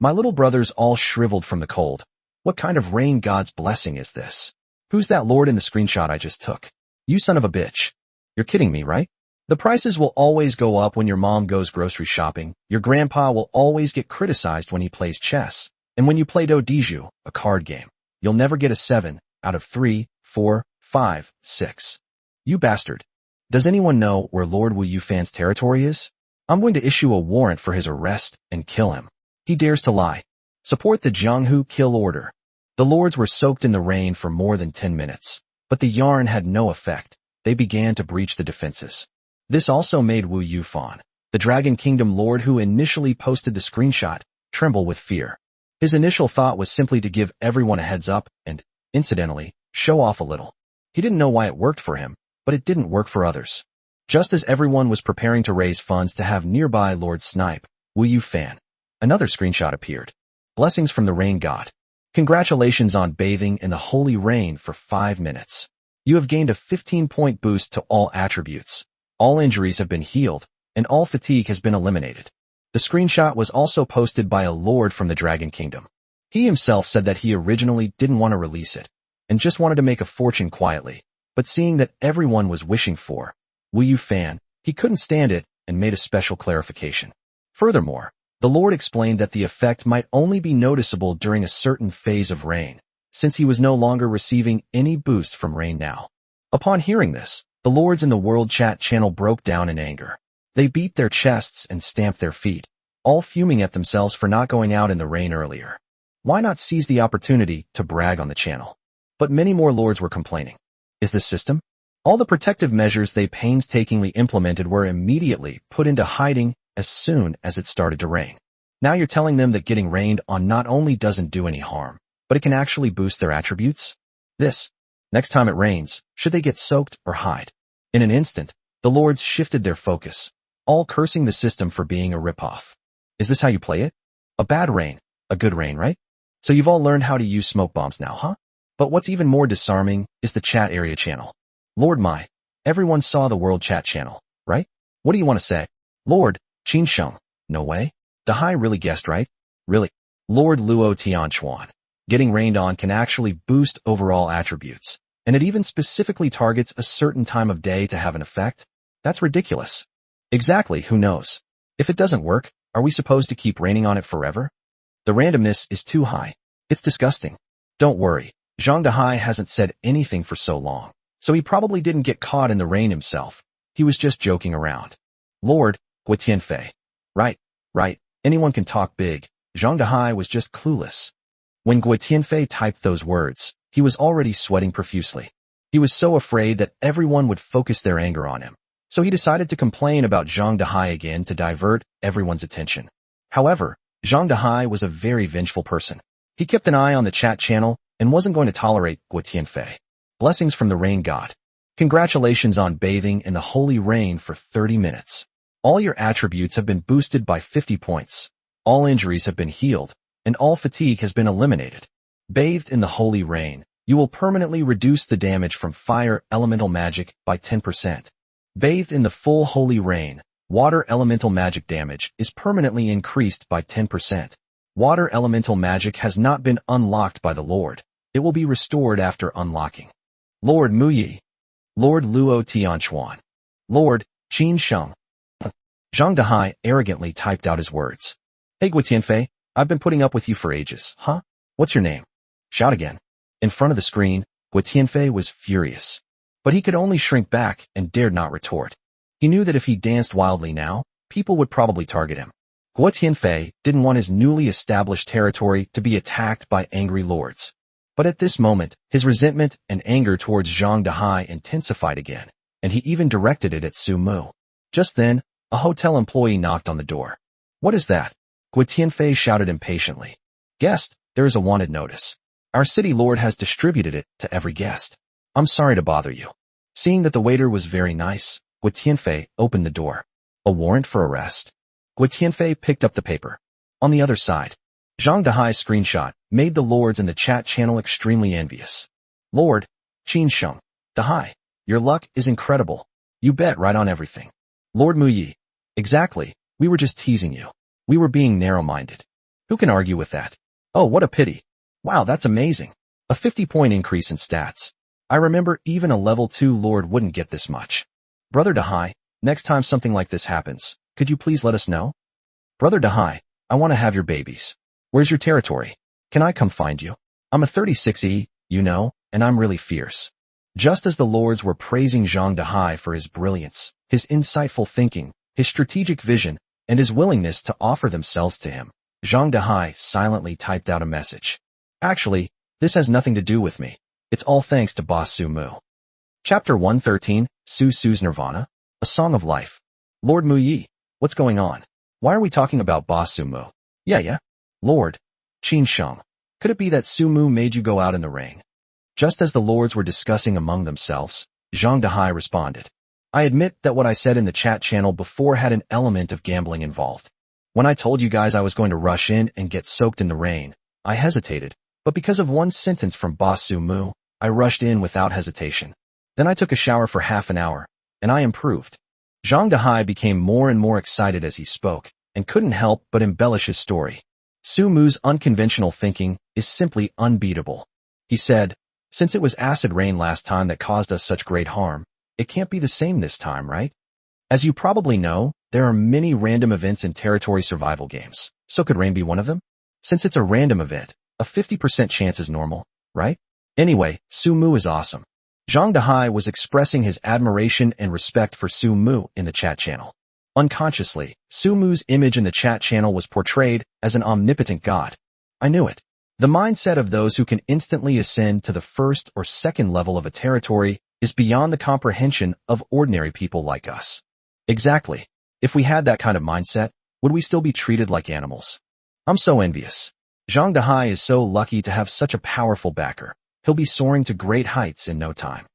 Speaker 1: My little brother's all shriveled from the cold. What kind of rain god's blessing is this? Who's that lord in the screenshot I just took? You son of a bitch. You're kidding me, right? The prices will always go up when your mom goes grocery shopping. Your grandpa will always get criticized when he plays chess. And when you play Do-Diju, a card game, you'll never get a 7 out of 3, 4, 5, 6. You bastard. Does anyone know where Lord Wu Yufan's territory is? I'm going to issue a warrant for his arrest and kill him. He dares to lie. Support the Jianghu kill order. The lords were soaked in the rain for more than 10 minutes, but the yarn had no effect. They began to breach the defenses. This also made Wu Yufan, the Dragon Kingdom lord who initially posted the screenshot, tremble with fear. His initial thought was simply to give everyone a heads up and, incidentally, show off a little. He didn't know why it worked for him, but it didn't work for others. Just as everyone was preparing to raise funds to have nearby Lord Snipe, Wu Yufan, another screenshot appeared. Blessings from the rain god. Congratulations on bathing in the holy rain for 5 minutes. You have gained a 15-point boost to all attributes. All injuries have been healed, and all fatigue has been eliminated. The screenshot was also posted by a lord from the Dragon Kingdom. He himself said that he originally didn't want to release it, and just wanted to make a fortune quietly, but seeing that everyone was wishing for Wu Yufan, he couldn't stand it and made a special clarification. Furthermore, the lord explained that the effect might only be noticeable during a certain phase of rain, since he was no longer receiving any boost from rain now. Upon hearing this, the lords in the World Chat channel broke down in anger. They beat their chests and stamped their feet, all fuming at themselves for not going out in the rain earlier. Why not seize the opportunity to brag on the channel? But many more lords were complaining. Is this system? All the protective measures they painstakingly implemented were immediately put into hiding as soon as it started to rain. Now you're telling them that getting rained on not only doesn't do any harm, but it can actually boost their attributes? Next time it rains, should they get soaked or hide? In an instant, the lords shifted their focus, all cursing the system for being a ripoff. Is this how you play it? A bad rain, a good rain, right? So you've all learned how to use smoke bombs now, huh? But what's even more disarming is the chat area channel. Lord Mai, everyone saw the World Chat channel, right? What do you want to say? Lord Qin Sheng, no way. Dehai really guessed right? Really? Lord Luo Tianchuan. Getting rained on can actually boost overall attributes, and it even specifically targets a certain time of day to have an effect? That's ridiculous. Exactly, who knows? If it doesn't work, Are we supposed to keep raining on it forever? The randomness is too high. It's disgusting. Don't worry, Zhang Dehai hasn't said anything for so long, so he probably didn't get caught in the rain himself. He was just joking around. Lord, Gui Tianfei. Right, anyone can talk big. Zhang Dehai was just clueless. When Gui Tianfei typed those words, he was already sweating profusely. He was so afraid that everyone would focus their anger on him, so he decided to complain about Zhang Dehai again to divert everyone's attention. However, Zhang Dehai was a very vengeful person. He kept an eye on the chat channel and wasn't going to tolerate Gui Tianfei. Blessings from the rain god. Congratulations on bathing in the holy rain for 30 minutes. All your attributes have been boosted by 50 points. All injuries have been healed, and all fatigue has been eliminated. Bathed in the holy rain, you will permanently reduce the damage from fire elemental magic by 10%. Bathed in the full holy rain, water elemental magic damage is permanently increased by 10%. Water elemental magic has not been unlocked by the Lord. It will be restored after unlocking. Lord Muyi. Lord Luo Tianchuan. Lord Qin Sheng. Zhang Dehai arrogantly typed out his words. Hey Gui Tianfei, I've been putting up with you for ages, huh? What's your name? Shout again. In front of the screen, Gui Tianfei was furious. But he could only shrink back and dared not retort. He knew that if he danced wildly now, people would probably target him. Gui Tianfei didn't want his newly established territory to be attacked by angry lords. But at this moment, his resentment and anger towards Zhang Dehai intensified again, and he even directed it at Su Mu. Just then, a hotel employee knocked on the door. What is that? Gui Tianfei shouted impatiently. Guest, there is a wanted notice. Our city lord has distributed it to every guest. I'm sorry to bother you. Seeing that the waiter was very nice, Gui Tianfei opened the door. A warrant for arrest? Gui Tianfei picked up the paper. On the other side, Zhang Dehai's screenshot made the lords in the chat channel extremely envious. Lord Qin Sheng, Dehai, your luck is incredible. You bet right on everything. Lord Muyi. Exactly, we were just teasing you. We were being narrow-minded. Who can argue with that? Oh, what a pity. Wow, that's amazing. A 50-point increase in stats. I remember even a level 2 lord wouldn't get this much. Brother Dehai, next time something like this happens, could you please let us know? Brother Dehai, I want to have your babies. Where's your territory? Can I come find you? I'm a 36E, you know, and I'm really fierce. Just as the lords were praising Zhang Dehai for his brilliance, his insightful thinking, his strategic vision, and his willingness to offer themselves to him, Zhang Dehai silently typed out a message. Actually, this has nothing to do with me. It's all thanks to Boss Su Mu. Chapter 113, Su Su's Nirvana, A Song of Life. Lord Muyi, what's going on? Why are we talking about Boss Su Mu? Yeah. Lord Qin Sheng, could it be that Su Mu made you go out in the rain? Just as the lords were discussing among themselves, Zhang Dehai responded. I admit that what I said in the chat channel before had an element of gambling involved. When I told you guys I was going to rush in and get soaked in the rain, I hesitated, but because of one sentence from Boss Su Mu, I rushed in without hesitation. Then I took a shower for half an hour, and I improved. Zhang Dehai became more and more excited as he spoke, and couldn't help but embellish his story. Su Mu's unconventional thinking is simply unbeatable. He said, since it was acid rain last time that caused us such great harm, it can't be the same this time, right? As you probably know, there are many random events in territory survival games, so could rain be one of them? Since it's a random event, a 50% chance is normal, right? Anyway, Su Mu is awesome. Zhang Dehai was expressing his admiration and respect for Su Mu in the chat channel. Unconsciously, Su Mu's image in the chat channel was portrayed as an omnipotent god. I knew it. The mindset of those who can instantly ascend to the first or second level of a territory is beyond the comprehension of ordinary people like us. Exactly. If we had that kind of mindset, would we still be treated like animals? I'm so envious. Zhang Dehai is so lucky to have such a powerful backer. He'll be soaring to great heights in no time.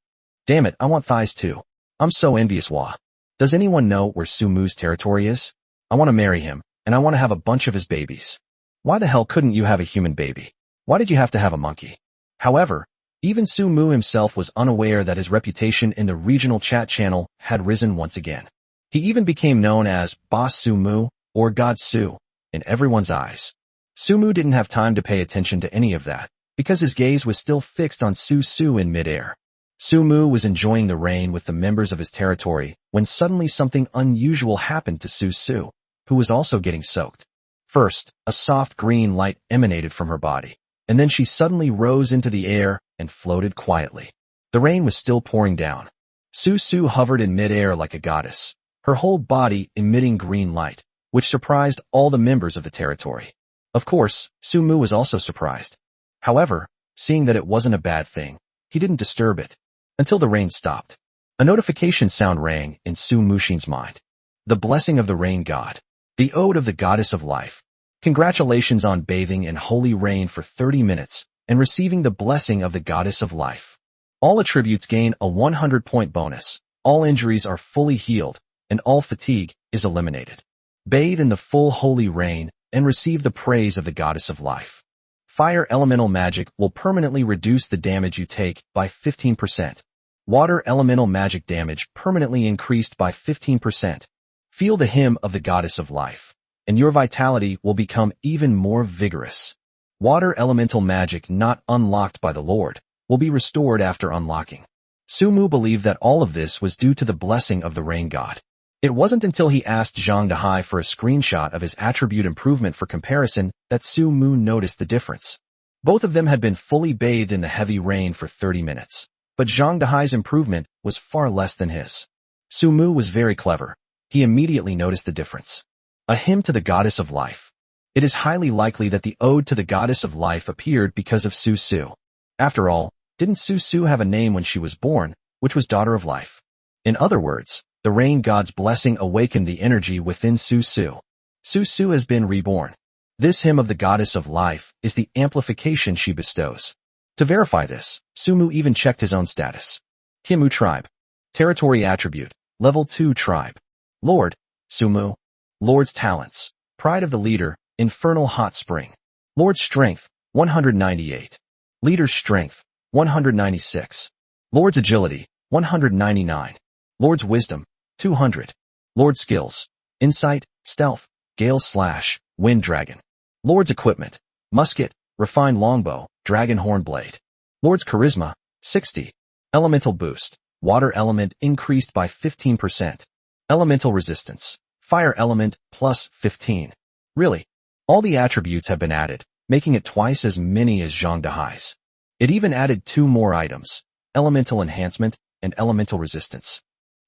Speaker 1: Damn it, I want thighs too. I'm so envious, Wah. Does anyone know where Su Mu's territory is? I want to marry him, and I want to have a bunch of his babies. Why the hell couldn't you have a human baby? Why did you have to have a monkey? However, even Su Mu himself was unaware that his reputation in the regional chat channel had risen once again. He even became known as Boss Su Mu, or God Su, in everyone's eyes. Su Mu didn't have time to pay attention to any of that, because his gaze was still fixed on Su Su in midair. Su Mu was enjoying the rain with the members of his territory when suddenly something unusual happened to Su Su. who was also getting soaked. First, a soft green light emanated from her body, and then she suddenly rose into the air and floated quietly. The rain was still pouring down. Susu hovered in midair like a goddess, her whole body emitting green light, which surprised all the members of the territory. Of course, Sumu was also surprised. However, seeing that it wasn't a bad thing, he didn't disturb it until the rain stopped. A notification sound rang in Su Mushin's mind. The blessing of the rain god. The ode of the goddess of life. Congratulations on bathing in holy rain for 30 minutes and receiving the blessing of the goddess of life. All attributes gain a 100-point bonus. All injuries are fully healed, and all fatigue is eliminated. Bathe in the full holy rain and receive the praise of the goddess of life. Fire elemental magic will permanently reduce the damage you take by 15%. Water elemental magic damage permanently increased by 15%. Feel the hymn of the goddess of life, and your vitality will become even more vigorous. Water elemental magic not unlocked by the Lord will be restored after unlocking. Sumu believed that all of this was due to the blessing of the rain god. It wasn't until he asked Zhang Dahai for a screenshot of his attribute improvement for comparison that Sumu noticed the difference. Both of them had been fully bathed in the heavy rain for 30 minutes, but Zhang Dahai's improvement was far less than his. Sumu was very clever. He immediately noticed the difference. A hymn to the goddess of life. It is highly likely that the ode to the goddess of life appeared because of Susu. After all, didn't Susu have a name when she was born, which was daughter of life? In other words, the rain god's blessing awakened the energy within Susu. Susu has been reborn. This hymn of the goddess of life is the amplification she bestows. To verify this, Sumu even checked his own status. Timu tribe. Territory attribute. Level 2 tribe. Lord. Sumu. Lord's talents. Pride of the leader. Infernal hot spring. Lord's strength. 198. Leader's strength. 196. Lord's agility. 199. Lord's wisdom. 200. Lord's skills. Insight. Stealth. Gale slash. Wind dragon. Lord's equipment. Musket. Refined longbow. Dragon horn blade. Lord's charisma. 60. Elemental boost. Water element increased by 15%. Elemental resistance. Fire element plus 15. Really? All the attributes have been added, making it twice as many as Zhang Dahai's. It even added 2 more items, elemental enhancement and elemental resistance.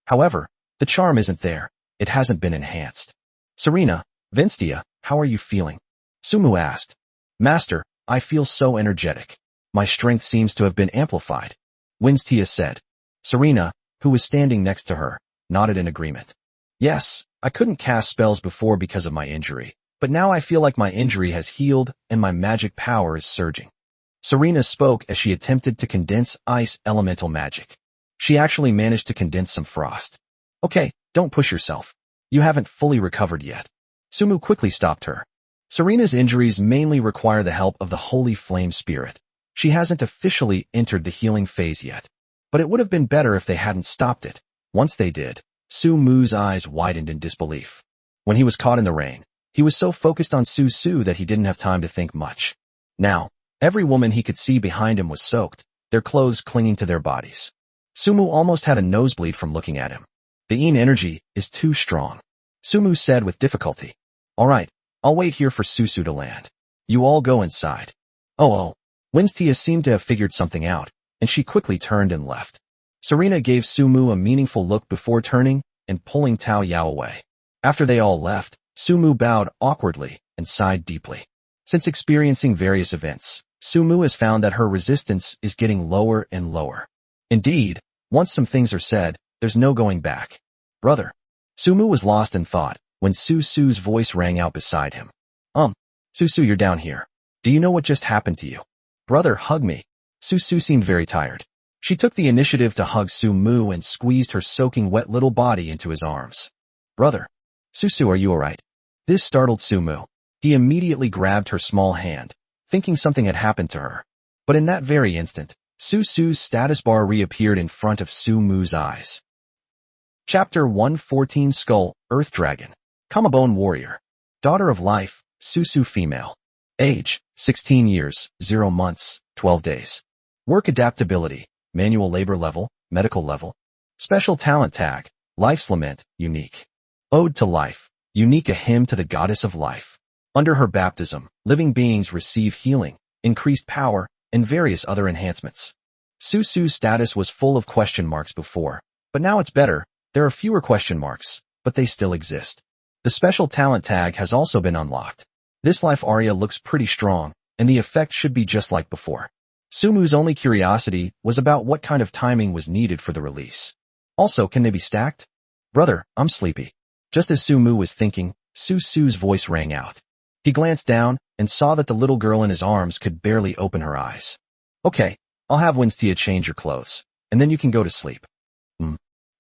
Speaker 1: However, the charm isn't there. It hasn't been enhanced. Serena, Vinstia, how are you feeling? Sumu asked. Master, I feel so energetic. My strength seems to have been amplified. Winstia said. Serena, who was standing next to her, nodded in agreement. Yes, I couldn't cast spells before because of my injury, but now I feel like my injury has healed and my magic power is surging. Serena spoke as she attempted to condense ice elemental magic. She actually managed to condense some frost. Okay, don't push yourself. You haven't fully recovered yet. Sumu quickly stopped her. Serena's injuries mainly require the help of the Holy Flame Spirit. She hasn't officially entered the healing phase yet, but it would have been better if they hadn't stopped it. Once they did, Sumu's eyes widened in disbelief. When he was caught in the rain, he was so focused on Su that he didn't have time to think much. Now, every woman he could see behind him was soaked, their clothes clinging to their bodies. Sumu almost had a nosebleed from looking at him. The Yin energy is too strong. Sumu said with difficulty. All right, I'll wait here for Susu to land. You all go inside. Oh. Winstia seemed to have figured something out, and she quickly turned and left. Serena gave Sumu a meaningful look before turning and pulling Tao Yao away. After they all left, Sumu bowed awkwardly and sighed deeply. Since experiencing various events, Sumu has found that her resistance is getting lower and lower. Indeed, once some things are said, there's no going back. Brother. Sumu was lost in thought when Susu's voice rang out beside him. Susu, you're down here. Do you know what just happened to you? Brother, hug me. Susu seemed very tired. She took the initiative to hug Sumu and squeezed her soaking wet little body into his arms. Brother. Susu, are you alright? This startled Sumu. He immediately grabbed her small hand, thinking something had happened to her. But in that very instant, Susu's status bar reappeared in front of Sumu's eyes. Chapter 114 Skull, Earth Dragon. Kamabone Warrior. Daughter of Life, Susu female. Age, 16 years, 0 months, 12 days. Work adaptability, manual labor level, medical level. Special talent tag, Life's Lament, unique. Ode to Life, unique a hymn to the goddess of life. Under her baptism, living beings receive healing, increased power, and various other enhancements. Susu's status was full of question marks before, but now it's better. There are fewer question marks, but they still exist. The special talent tag has also been unlocked. This life aria looks pretty strong, and the effect should be just like before. Sumu's only curiosity was about what kind of timing was needed for the release. Also, can they be stacked? Brother, I'm sleepy. Just as Sumu was thinking, Susu's voice rang out. He glanced down and saw that the little girl in his arms could barely open her eyes. Okay, I'll have Winstia change your clothes, and then you can go to sleep.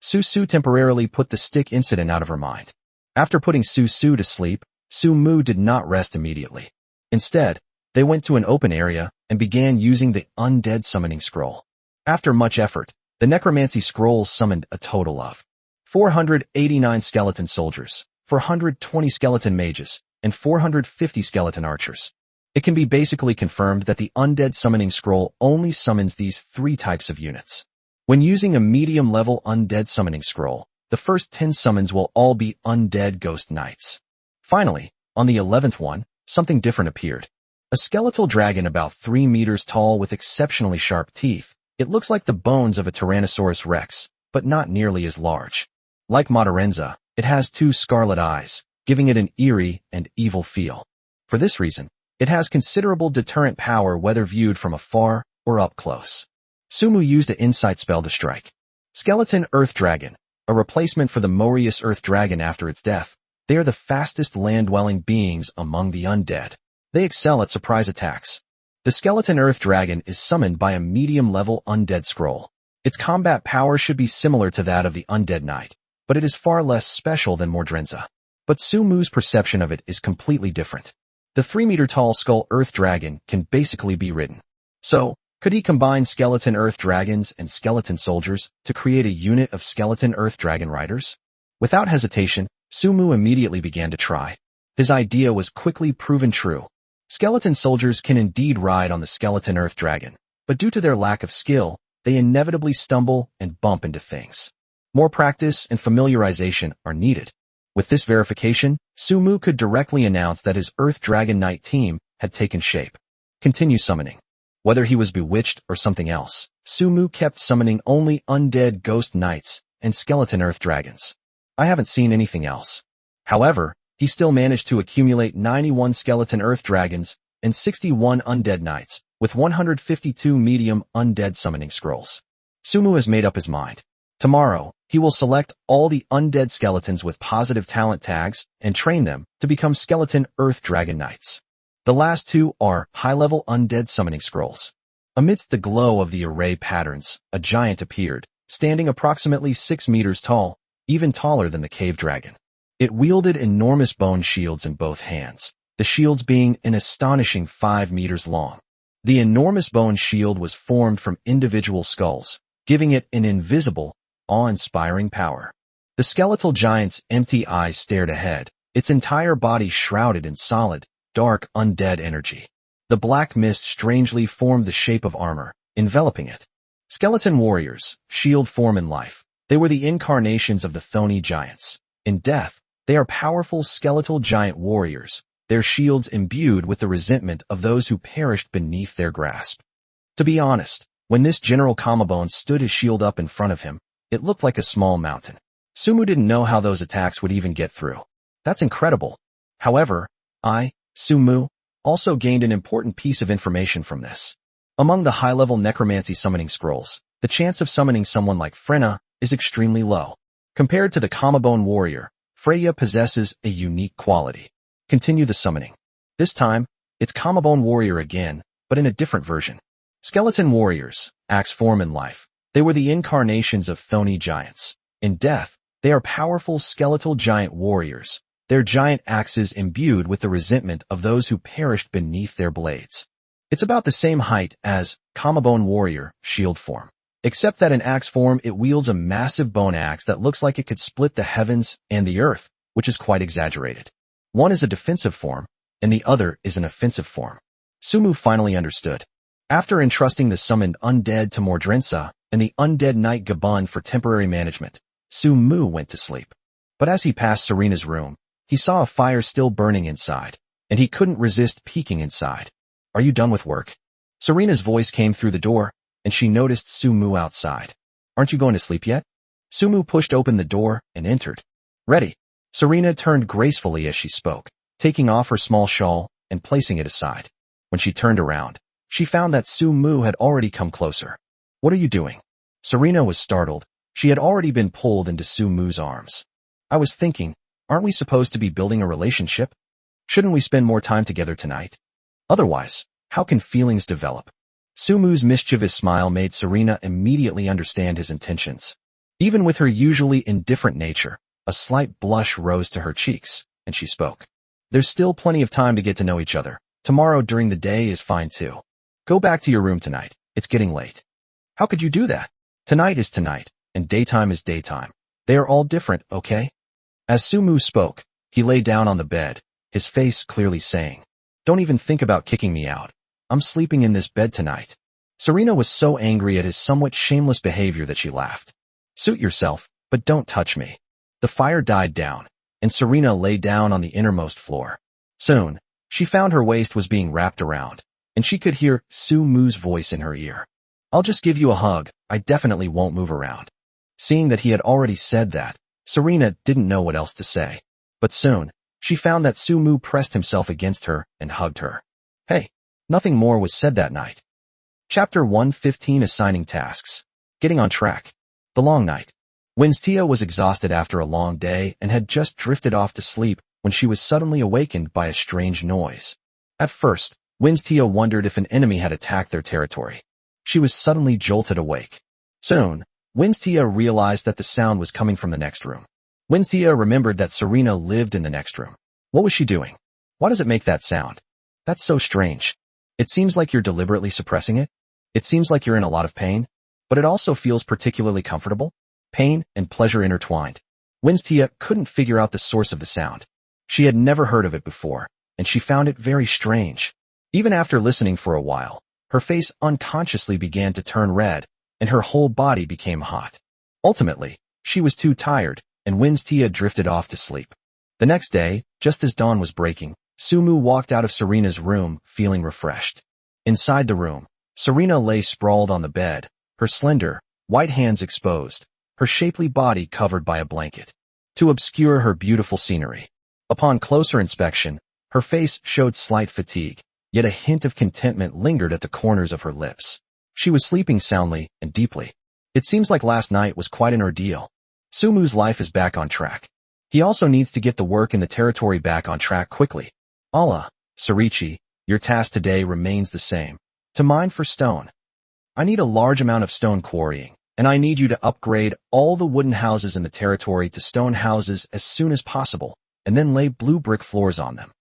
Speaker 1: Susu temporarily put the stick incident out of her mind. After putting Susu to sleep, Sumu did not rest immediately. Instead, they went to an open area and began using the undead summoning scroll. After much effort, the necromancy scrolls summoned a total of 489 skeleton soldiers, 420 skeleton mages, and 450 skeleton archers. It can be basically confirmed that the undead summoning scroll only summons these 3 types of units. When using a medium-level undead summoning scroll, the first 10 summons will all be undead ghost knights. Finally, on the 11th one, something different appeared. A skeletal dragon about 3 meters tall with exceptionally sharp teeth. It looks like the bones of a Tyrannosaurus rex, but not nearly as large. Like Matarenza, it has 2 scarlet eyes, giving it an eerie and evil feel. For this reason, it has considerable deterrent power whether viewed from afar or up close. Sumu used an insight spell to strike. Skeleton Earth Dragon, a replacement for the Morius Earth Dragon after its death. They are the fastest land-dwelling beings among the undead. They excel at surprise attacks. The Skeleton Earth Dragon is summoned by a medium-level undead scroll. Its combat power should be similar to that of the Undead Knight, but it is far less special than Mordrenza. But Sumu's perception of it is completely different. The 3-meter-tall Skull Earth Dragon can basically be ridden. So, could he combine Skeleton Earth Dragons and Skeleton Soldiers to create a unit of Skeleton Earth Dragon Riders? Without hesitation, Sumu immediately began to try. His idea was quickly proven true. Skeleton Soldiers can indeed ride on the Skeleton Earth Dragon, but due to their lack of skill, they inevitably stumble and bump into things. More practice and familiarization are needed. With this verification, Sumu could directly announce that his Earth Dragon Knight team had taken shape. Continue summoning. Whether he was bewitched or something else, Sumu kept summoning only undead ghost knights and skeleton earth dragons. I haven't seen anything else. However, he still managed to accumulate 91 skeleton earth dragons and 61 undead knights, with 152 medium undead summoning scrolls. Sumu has made up his mind. Tomorrow, he will select all the undead skeletons with positive talent tags and train them to become skeleton earth dragon knights. The last 2 are high-level undead summoning scrolls. Amidst the glow of the array patterns, a giant appeared, standing approximately 6 meters tall, even taller than the cave dragon. It wielded enormous bone shields in both hands, the shields being an astonishing 5 meters long. The enormous bone shield was formed from individual skulls, giving it an invisible, awe-inspiring power. The skeletal giant's empty eyes stared ahead, its entire body shrouded in solid, dark, undead energy. The black mist strangely formed the shape of armor, enveloping it. Skeleton warriors, shield form in life. They were the incarnations of the Thoni giants. In death, they are powerful skeletal giant warriors, their shields imbued with the resentment of those who perished beneath their grasp. To be honest, when this General Kamabone stood his shield up in front of him, it looked like a small mountain. Sumu didn't know how those attacks would even get through. That's incredible. However, Sumu, also gained an important piece of information from this. Among the high-level necromancy summoning scrolls, the chance of summoning someone like Frena is extremely low. Compared to the Kamabone warrior, Freya possesses a unique quality. Continue the summoning. This time, it's Kamabone warrior again, but in a different version. Skeleton warriors, axe form in life. They were the incarnations of Thoni giants. In death, they are powerful skeletal giant warriors, their giant axes imbued with the resentment of those who perished beneath their blades. It's about the same height as Kamabone warrior, shield form. Except that in axe form it wields a massive bone axe that looks like it could split the heavens and the earth, which is quite exaggerated. One is a defensive form, and the other is an offensive form. Sumu finally understood. After entrusting the summoned undead to Mordrenza and the undead knight Gabun for temporary management, Sumu went to sleep. But as he passed Serena's room, He saw a fire still burning inside, and he couldn't resist peeking inside. Are you done with work? Serena's voice came through the door, and she noticed Sumu outside. Aren't you going to sleep yet? Sumu pushed open the door and entered. Ready. Serena turned gracefully as she spoke, taking off her small shawl and placing it aside. When she turned around, she found that Sumu had already come closer. What are you doing? Serena was startled. She had already been pulled into Sumu's arms. I was thinking, aren't we supposed to be building a relationship? Shouldn't we spend more time together tonight? Otherwise, how can feelings develop? Sumu's mischievous smile made Serena immediately understand his intentions. Even with her usually indifferent nature, a slight blush rose to her cheeks, and she spoke. There's still plenty of time to get to know each other. Tomorrow during the day is fine too. Go back to your room tonight. It's getting late. How could you do that? Tonight is tonight, and daytime is daytime. They are all different, okay? As Sumu spoke, he lay down on the bed, his face clearly saying, Don't even think about kicking me out. I'm sleeping in this bed tonight. Serena was so angry at his somewhat shameless behavior that she laughed. Suit yourself, but don't touch me. The fire died down, and Serena lay down on the innermost floor. Soon, she found her waist was being wrapped around, and she could hear Sumu's voice in her ear. I'll just give you a hug, I definitely won't move around. Seeing that he had already said that, Serena didn't know what else to say. But soon, she found that Sumu pressed himself against her and hugged her. Hey, nothing more was said that night. Chapter 115 Assigning Tasks. Getting on track. The long night. Winstia was exhausted after a long day and had just drifted off to sleep when she was suddenly awakened by a strange noise. At first, Winstia wondered if an enemy had attacked their territory. She was suddenly jolted awake. Soon, Winstia realized that the sound was coming from the next room. Winstia remembered that Serena lived in the next room. What was she doing? Why does it make that sound? That's so strange. It seems like you're deliberately suppressing it. It seems like you're in a lot of pain, but it also feels particularly comfortable. Pain and pleasure intertwined. Winstia couldn't figure out the source of the sound. She had never heard of it before, and she found it very strange. Even after listening for a while, her face unconsciously began to turn red, and her whole body became hot. Ultimately, she was too tired, and Winstia drifted off to sleep. The next day, just as dawn was breaking, Sumu walked out of Serena's room, feeling refreshed. Inside the room, Serena lay sprawled on the bed, her slender, white hands exposed, her shapely body covered by a blanket, to obscure her beautiful scenery. Upon closer inspection, her face showed slight fatigue, yet a hint of contentment lingered at the corners of her lips. She was sleeping soundly and deeply. It seems like last night was quite an ordeal. Sumu's life is back on track. He also needs to get the work in the territory back on track quickly. Allah, Sarichi, your task today remains the same. To mine for stone. I need a large amount of stone quarrying, and I need you to upgrade all the wooden houses in the territory to stone houses as soon as possible, and then lay blue brick floors on them.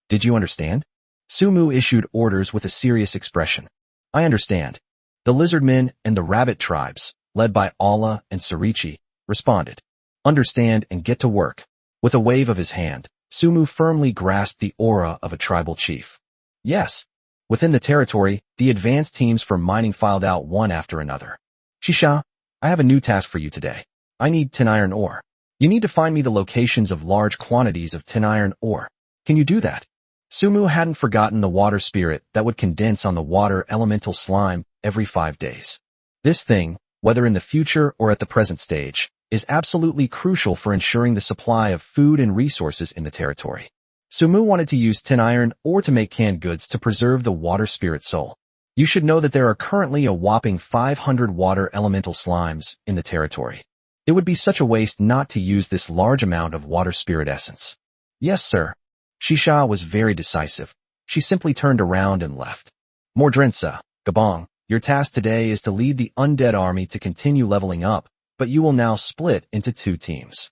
Speaker 1: Did you understand? Sumu issued orders with a serious expression. I understand. The lizardmen and the rabbit tribes, led by Allah and Sarichi, responded. Understand and get to work. With a wave of his hand, Sumu firmly grasped the aura of a tribal chief. Yes. Within the territory, the advanced teams for mining filed out one after another. Shisha, I have a new task for you today. I need tin iron ore. You need to find me the locations of large quantities of tin iron ore. Can you do that? Sumu hadn't forgotten the water spirit that would condense on the water elemental slime every 5 days. This thing, whether in the future or at the present stage, is absolutely crucial for ensuring the supply of food and resources in the territory. Sumu wanted to use tin iron ore to make canned goods to preserve the water spirit soul. You should know that there are currently a whopping 500 water elemental slimes in the territory. It would be such a waste not to use this large amount of water spirit essence. Yes, sir. Shisha was very decisive. She simply turned around and left. Mordrensa, Gabong, your task today is to lead the undead army to continue leveling up, but you will now split into 2 teams.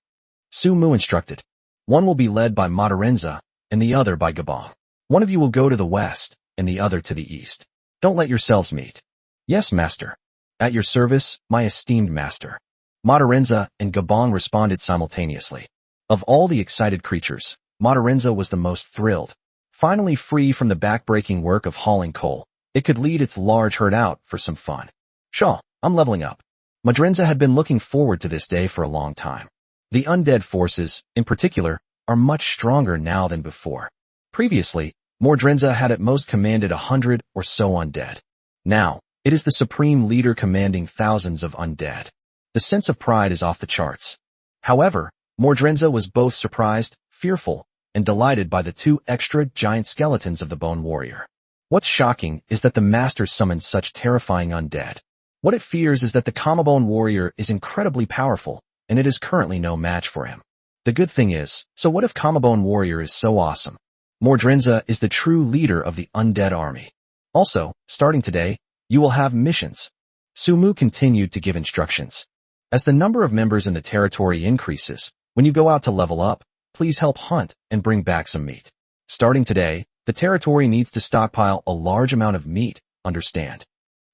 Speaker 1: Sumu instructed. One will be led by Matarenza, and the other by Gabong. One of you will go to the west, and the other to the east. Don't let yourselves meet. Yes, master. At your service, my esteemed master. Matarenza and Gabong responded simultaneously. Of all the excited creatures, Matarenza was the most thrilled. Finally free from the back-breaking work of hauling coal, it could lead its large herd out for some fun. Shaw, I'm leveling up. Madrenza had been looking forward to this day for a long time. The undead forces, in particular, are much stronger now than before. Previously, Mordrenza had at most commanded 100 or so undead. Now, it is the supreme leader commanding thousands of undead. The sense of pride is off the charts. However, Mordrenza was both surprised, fearful, and delighted by the 2 extra giant skeletons of the Bone Warrior. What's shocking is that the master summoned such terrifying undead. What it fears is that the Kamabone Warrior is incredibly powerful, and it is currently no match for him. The good thing is, so what if Kamabone Warrior is so awesome? Mordrenza is the true leader of the undead army. Also, starting today, you will have missions. Sumu continued to give instructions. As the number of members in the territory increases, when you go out to level up, please help hunt and bring back some meat. Starting today, the territory needs to stockpile a large amount of meat, understand?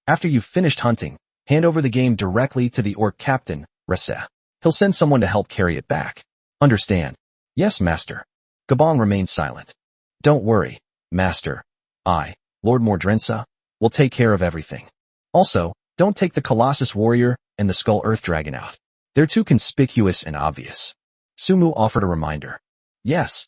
Speaker 1: After you've finished hunting, hand over the game directly to the orc captain, Rese. He'll send someone to help carry it back. Understand? Yes, master. Gabong remained silent. Don't worry, master. I, Lord Mordrenza, will take care of everything. Also, don't take the Colossus Warrior and the Skull Earth Dragon out. They're too conspicuous and obvious. Sumu offered a reminder. Yes.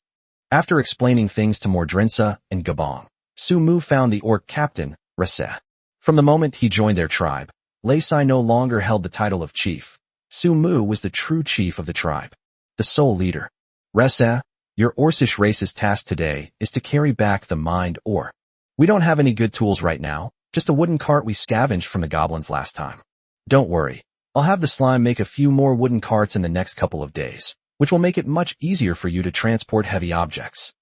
Speaker 1: After explaining things to Mordrenza and Gabong, Sumu found the orc captain, Rese. From the moment he joined their tribe, Leisai no longer held the title of chief. Sumu was the true chief of the tribe, the sole leader. Rese, your Orcish race's task today is to carry back the mined ore. We don't have any good tools right now, just a wooden cart we scavenged from the goblins last time. Don't worry, I'll have the slime make a few more wooden carts in the next couple of days, which will make it much easier for you to transport heavy objects.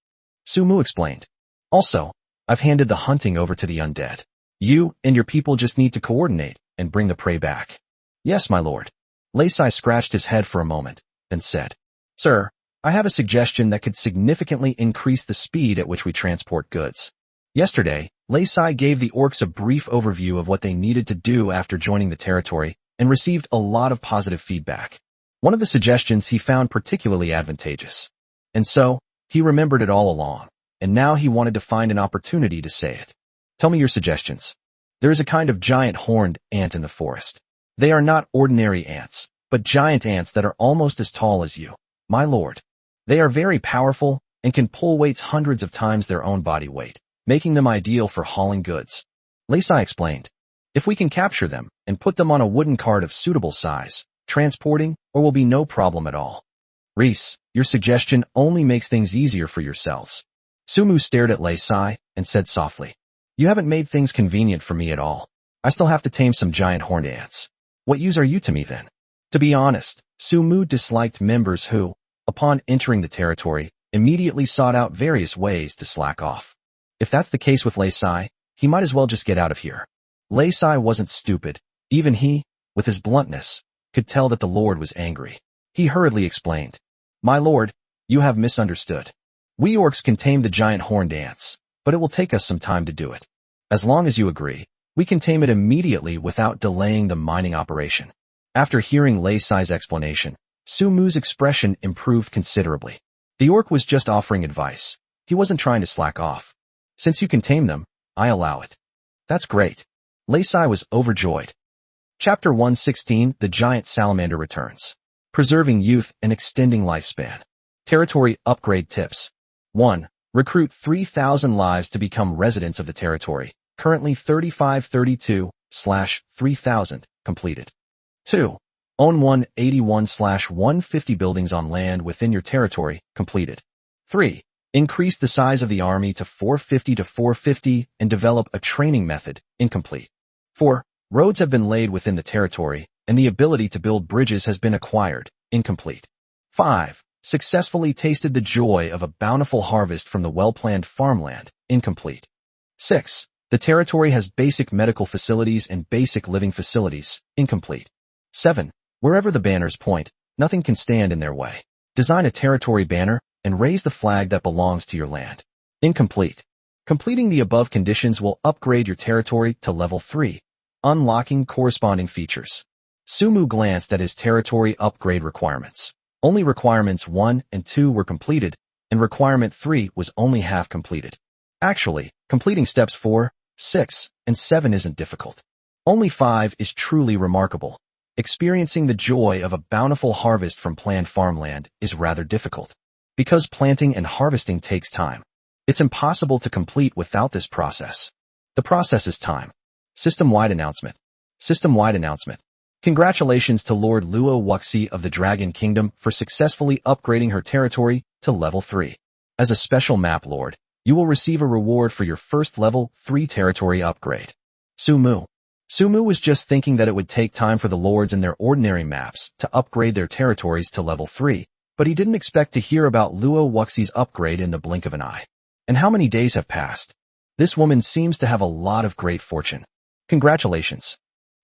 Speaker 1: Sumu explained. Also, I've handed the hunting over to the undead. You and your people just need to coordinate and bring the prey back. Yes, my lord. Leisai scratched his head for a moment, then said, Sir, I have a suggestion that could significantly increase the speed at which we transport goods. Yesterday, Leisai gave the orcs a brief overview of what they needed to do after joining the territory and received a lot of positive feedback. One of the suggestions he found particularly advantageous. And so, he remembered it all along, and now he wanted to find an opportunity to say it. Tell me your suggestions. There is a kind of giant horned ant in the forest. They are not ordinary ants, but giant ants that are almost as tall as you, my lord. They are very powerful and can pull weights hundreds of times their own body weight, making them ideal for hauling goods. Leisai explained. If we can capture them and put them on a wooden cart of suitable size, transporting or will be no problem at all. Reese, your suggestion only makes things easier for yourselves. Sumu stared at Leisai and said softly, You haven't made things convenient for me at all. I still have to tame some giant horned ants. What use are you to me then? To be honest, Sumu disliked members who, upon entering the territory, immediately sought out various ways to slack off. If that's the case with Leisai, he might as well just get out of here. Leisai wasn't stupid. Even he, with his bluntness, could tell that the lord was angry. He hurriedly explained, My lord, you have misunderstood. We orcs can tame the giant horned ants, but it will take us some time to do it. As long as you agree, we can tame it immediately without delaying the mining operation. After hearing Leisai's explanation, Sumu's expression improved considerably. The orc was just offering advice. He wasn't trying to slack off. Since you can tame them, I allow it. That's great. Leisai was overjoyed. Chapter 116, The Giant Salamander Returns. Preserving Youth and Extending Lifespan. Territory Upgrade Tips. 1. Recruit 3,000 lives to become residents of the territory. Currently 3532/3000 completed. 2. Own 181/150 buildings on land within your territory completed. 3. Increase the size of the army to 450 to 450 and develop a training method incomplete. 4. Roads have been laid within the territory and the ability to build bridges has been acquired incomplete. 5. Successfully tasted the joy of a bountiful harvest from the well-planned farmland incomplete. 6. The territory has basic medical facilities and basic living facilities incomplete. 7. Wherever the banners point, nothing can stand in their way. Design a territory banner and raise the flag that belongs to your land. Incomplete. Completing the above conditions will upgrade your territory to level 3, unlocking corresponding features. Sumu glanced at his territory upgrade requirements. Only requirements 1 and 2 were completed, and requirement 3 was only half completed. Actually, completing steps 4, 6, and 7 isn't difficult. Only 5 is truly remarkable. Experiencing the joy of a bountiful harvest from planned farmland is rather difficult. Because planting and harvesting takes time. It's impossible to complete without this process. The process is time. System-wide announcement. System-wide announcement. Congratulations to Lord Luo Wuxi of the Dragon Kingdom for successfully upgrading her territory to level 3. As a special map lord, you will receive a reward for your first level 3 territory upgrade. Sumu. Sumu was just thinking that it would take time for the lords in their ordinary maps to upgrade their territories to level 3, but he didn't expect to hear about Luo Wuxi's upgrade in the blink of an eye. And how many days have passed? This woman seems to have a lot of great fortune. Congratulations.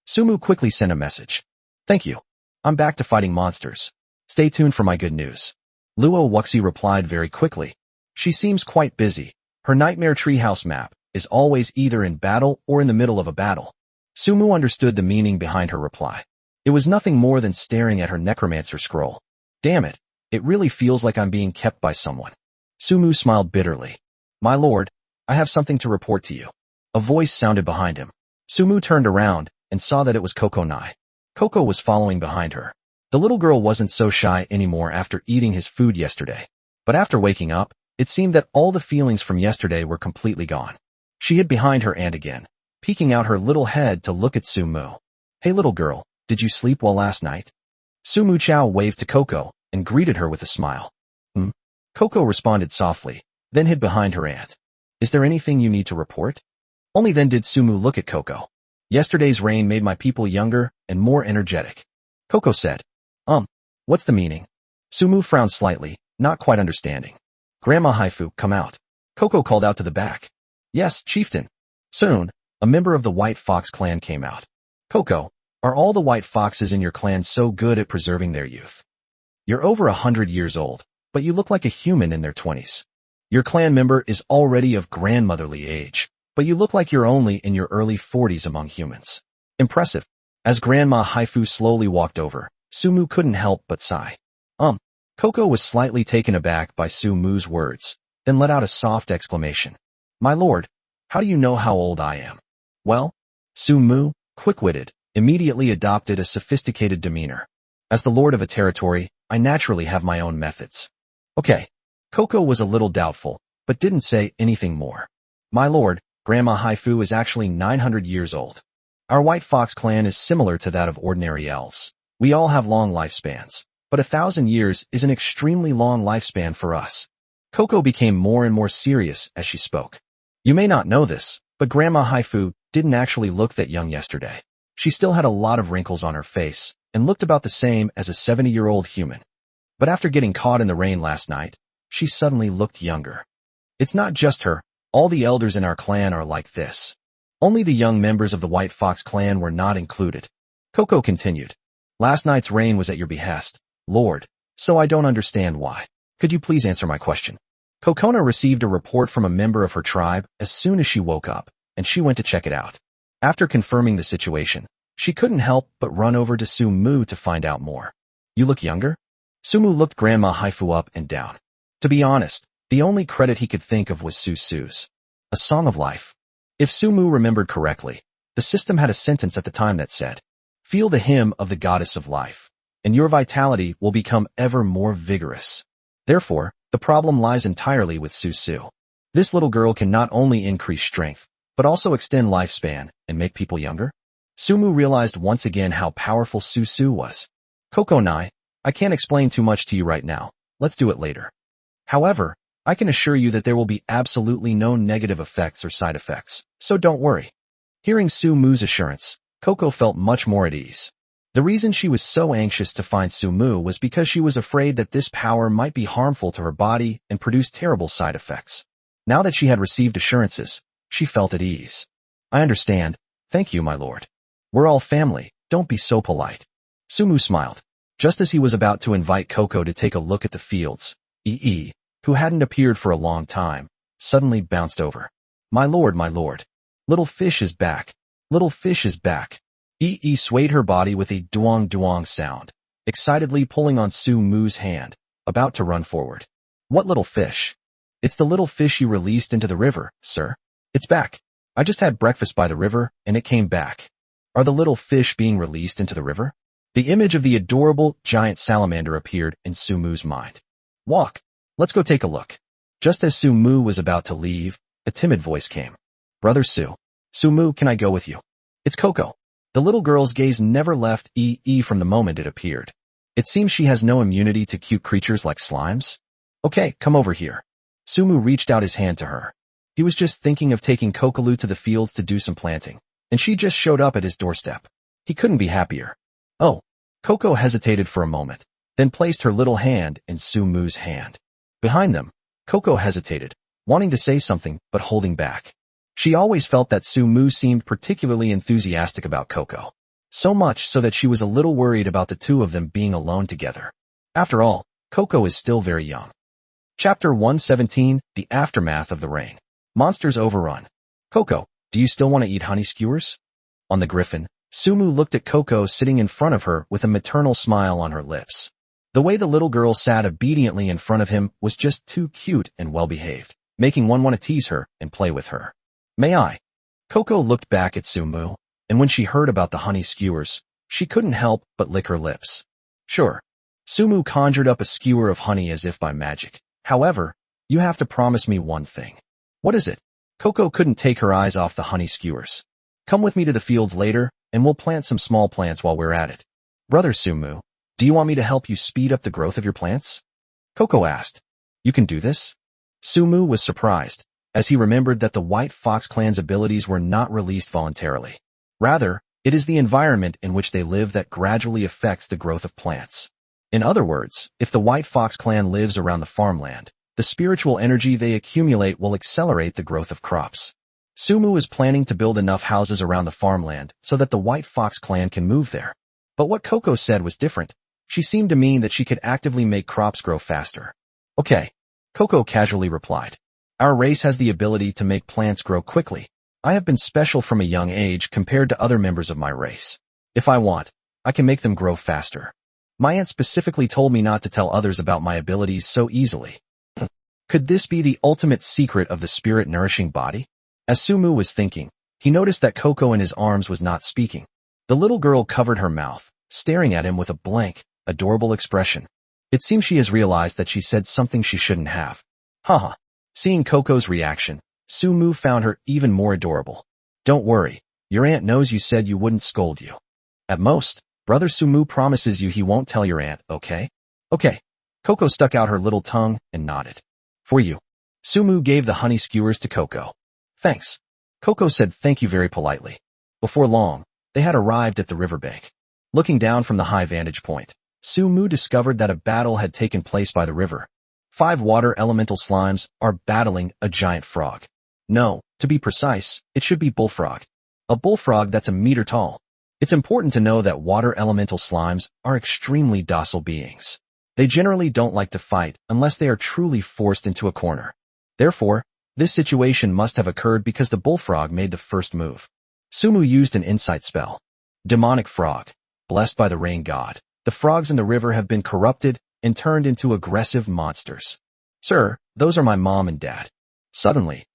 Speaker 1: Sumu quickly sent a message. Thank you. I'm back to fighting monsters. Stay tuned for my good news. Luo Wuxi replied very quickly. She seems quite busy. Her nightmare treehouse map is always either in battle or in the middle of a battle. Sumu understood the meaning behind her reply. It was nothing more than staring at her necromancer scroll. Damn it, it really feels like I'm being kept by someone. Sumu smiled bitterly. My lord, I have something to report to you. A voice sounded behind him. Sumu turned around and saw that it was Coco Nai. Coco was following behind her. The little girl wasn't so shy anymore after eating his food yesterday. But after waking up, it seemed that all the feelings from yesterday were completely gone. She hid behind her aunt again, peeking out her little head to look at Sumu. Hey little girl, did you sleep well last night? Sumu Chow waved to Coco and greeted her with a smile. Coco responded softly, then hid behind her aunt. Is there anything you need to report? Only then did Sumu look at Coco. Yesterday's rain made my people younger and more energetic. Coco said. What's the meaning? Sumu frowned slightly, not quite understanding. Grandma Haifu, come out. Coco called out to the back. Yes, chieftain. Soon, a member of the White Fox clan came out. Coco, are all the White Foxes in your clan so good at preserving their youth? You're over 100 years old, but you look like a human in their 20s. Your clan member is already of grandmotherly age, but you look like you're only in your early 40s among humans. Impressive. As Grandma Haifu slowly walked over, Sumu couldn't help but sigh. Coco was slightly taken aback by Sumu's words, then let out a soft exclamation. My lord, how do you know how old I am? Well, Sumu, quick-witted, immediately adopted a sophisticated demeanor. As the lord of a territory, I naturally have my own methods. Okay. Coco was a little doubtful, but didn't say anything more. My lord, Grandma Haifu is actually 900 years old. Our White Fox clan is similar to that of ordinary elves. We all have long lifespans, but 1,000 years is an extremely long lifespan for us. Coco became more and more serious as she spoke. You may not know this, but Grandma Haifu didn't actually look that young yesterday. She still had a lot of wrinkles on her face and looked about the same as a 70-year-old human. But after getting caught in the rain last night, she suddenly looked younger. It's not just her, all the elders in our clan are like this. Only the young members of the White Fox clan were not included. Coco continued. Last night's rain was at your behest, Lord, so I don't understand why. Could you please answer my question? Kokona received a report from a member of her tribe as soon as she woke up, and she went to check it out. After confirming the situation, she couldn't help but run over to Sumu to find out more. You look younger? Sumu looked Grandma Haifu up and down. To be honest, the only credit he could think of was Susu's. A Song of Life. If Sumu remembered correctly, the system had a sentence at the time that said, feel the hymn of the goddess of life, and your vitality will become ever more vigorous. Therefore, the problem lies entirely with Susu. This little girl can not only increase strength, but also extend lifespan and make people younger. Sumu realized once again how powerful Susu was. Coco Nai, I can't explain too much to you right now. Let's do it later. However, I can assure you that there will be absolutely no negative effects or side effects, so don't worry. Hearing Sumu's assurance, Coco felt much more at ease. The reason she was so anxious to find Sumu was because she was afraid that this power might be harmful to her body and produce terrible side effects. Now that she had received assurances, she felt at ease. I understand. Thank you, my lord. We're all family, don't be so polite. Sumu smiled. Just as he was about to invite Coco to take a look at the fields, Ee, who hadn't appeared for a long time, suddenly bounced over. My lord, little fish is back. Little fish is back. Ee swayed her body with a duong-duong sound, excitedly pulling on Sumu's hand, about to run forward. What little fish? It's the little fish you released into the river, sir. It's back. I just had breakfast by the river, and it came back. Are the little fish being released into the river? The image of the adorable, giant salamander appeared in Sumu's mind. Walk. Let's go take a look. Just as Sumu was about to leave, a timid voice came. Brother Sumu, can I go with you? It's Coco. The little girl's gaze never left from the moment it appeared. It seems she has no immunity to cute creatures like slimes. Okay, come over here. Sumu reached out his hand to her. He was just thinking of taking Kokolu to the fields to do some planting, and she just showed up at his doorstep. He couldn't be happier. Oh. Coco hesitated for a moment, then placed her little hand in Sumu's hand. Behind them, Coco hesitated, wanting to say something but holding back. She always felt that Sumu seemed particularly enthusiastic about Coco. So much so that she was a little worried about the two of them being alone together. After all, Coco is still very young. Chapter 117, The Aftermath of the Rain. Monsters Overrun. Coco, do you still want to eat honey skewers? On the griffin, Sumu looked at Coco sitting in front of her with a maternal smile on her lips. The way the little girl sat obediently in front of him was just too cute and well-behaved, making one want to tease her and play with her. May I? Coco looked back at Sumu, and when she heard about the honey skewers, she couldn't help but lick her lips. Sure. Sumu conjured up a skewer of honey as if by magic. However, you have to promise me one thing. What is it? Coco couldn't take her eyes off the honey skewers. Come with me to the fields later, and we'll plant some small plants while we're at it. Brother Sumu, do you want me to help you speed up the growth of your plants? Coco asked. You can do this? Sumu was surprised, as he remembered that the White Fox clan's abilities were not released voluntarily. Rather, it is the environment in which they live that gradually affects the growth of plants. In other words, if the White Fox clan lives around the farmland, the spiritual energy they accumulate will accelerate the growth of crops. Sumu is planning to build enough houses around the farmland so that the White Fox clan can move there. But what Coco said was different. She seemed to mean that she could actively make crops grow faster. Okay, Coco casually replied. Our race has the ability to make plants grow quickly. I have been special from a young age compared to other members of my race. If I want, I can make them grow faster. My aunt specifically told me not to tell others about my abilities so easily. Could this be the ultimate secret of the spirit-nourishing body? As Sumu was thinking, he noticed that Coco in his arms was not speaking. The little girl covered her mouth, staring at him with a blank, adorable expression. It seems she has realized that she said something she shouldn't have. Haha. Seeing Coco's reaction, Sumu found her even more adorable. Don't worry, your aunt knows you said you wouldn't scold you. At most, Brother Sumu promises you he won't tell your aunt, okay? Okay. Coco stuck out her little tongue and nodded. For you. Sumu gave the honey skewers to Coco. Thanks. Coco said thank you very politely. Before long, they had arrived at the riverbank. Looking down from the high vantage point, Sumu discovered that a battle had taken place by the river. 5 water elemental slimes are battling a giant frog. No, to be precise, it should be bullfrog. A bullfrog that's a meter tall. It's important to know that water elemental slimes are extremely docile beings. They generally don't like to fight unless they are truly forced into a corner. Therefore, this situation must have occurred because the bullfrog made the first move. Sumu used an insight spell. Demonic frog. Blessed by the rain god, the frogs in the river have been corrupted and turned into aggressive monsters. Sir, those are my mom and dad. Suddenly,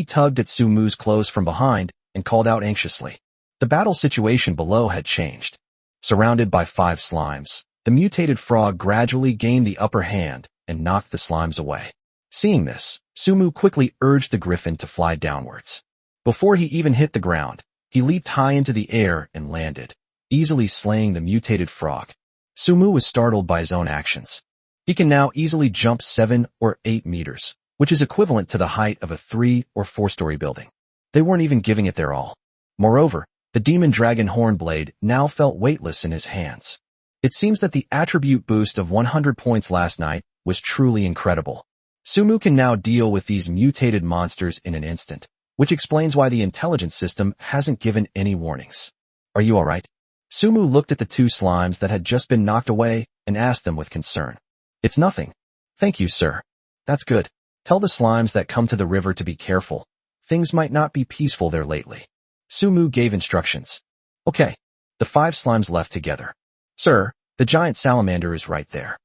Speaker 1: tugged at Sumu's clothes from behind and called out anxiously. The battle situation below had changed. Surrounded by 5 slimes, the mutated frog gradually gained the upper hand and knocked the slimes away. Seeing this, Sumu quickly urged the griffin to fly downwards. Before he even hit the ground, he leaped high into the air and landed, easily slaying the mutated frog. Sumu was startled by his own actions. He can now easily jump 7 or 8 meters, which is equivalent to the height of a 3 or 4-story building. They weren't even giving it their all. Moreover, the demon dragon horn blade now felt weightless in his hands. It seems that the attribute boost of 100 points last night was truly incredible. Sumu can now deal with these mutated monsters in an instant, which explains why the intelligence system hasn't given any warnings. Are you alright? Sumu looked at the 2 slimes that had just been knocked away and asked them with concern. It's nothing. Thank you, sir. That's good. Tell the slimes that come to the river to be careful. Things might not be peaceful there lately. Sumu gave instructions. Okay. The 5 slimes left together. Sir, the giant salamander is right there.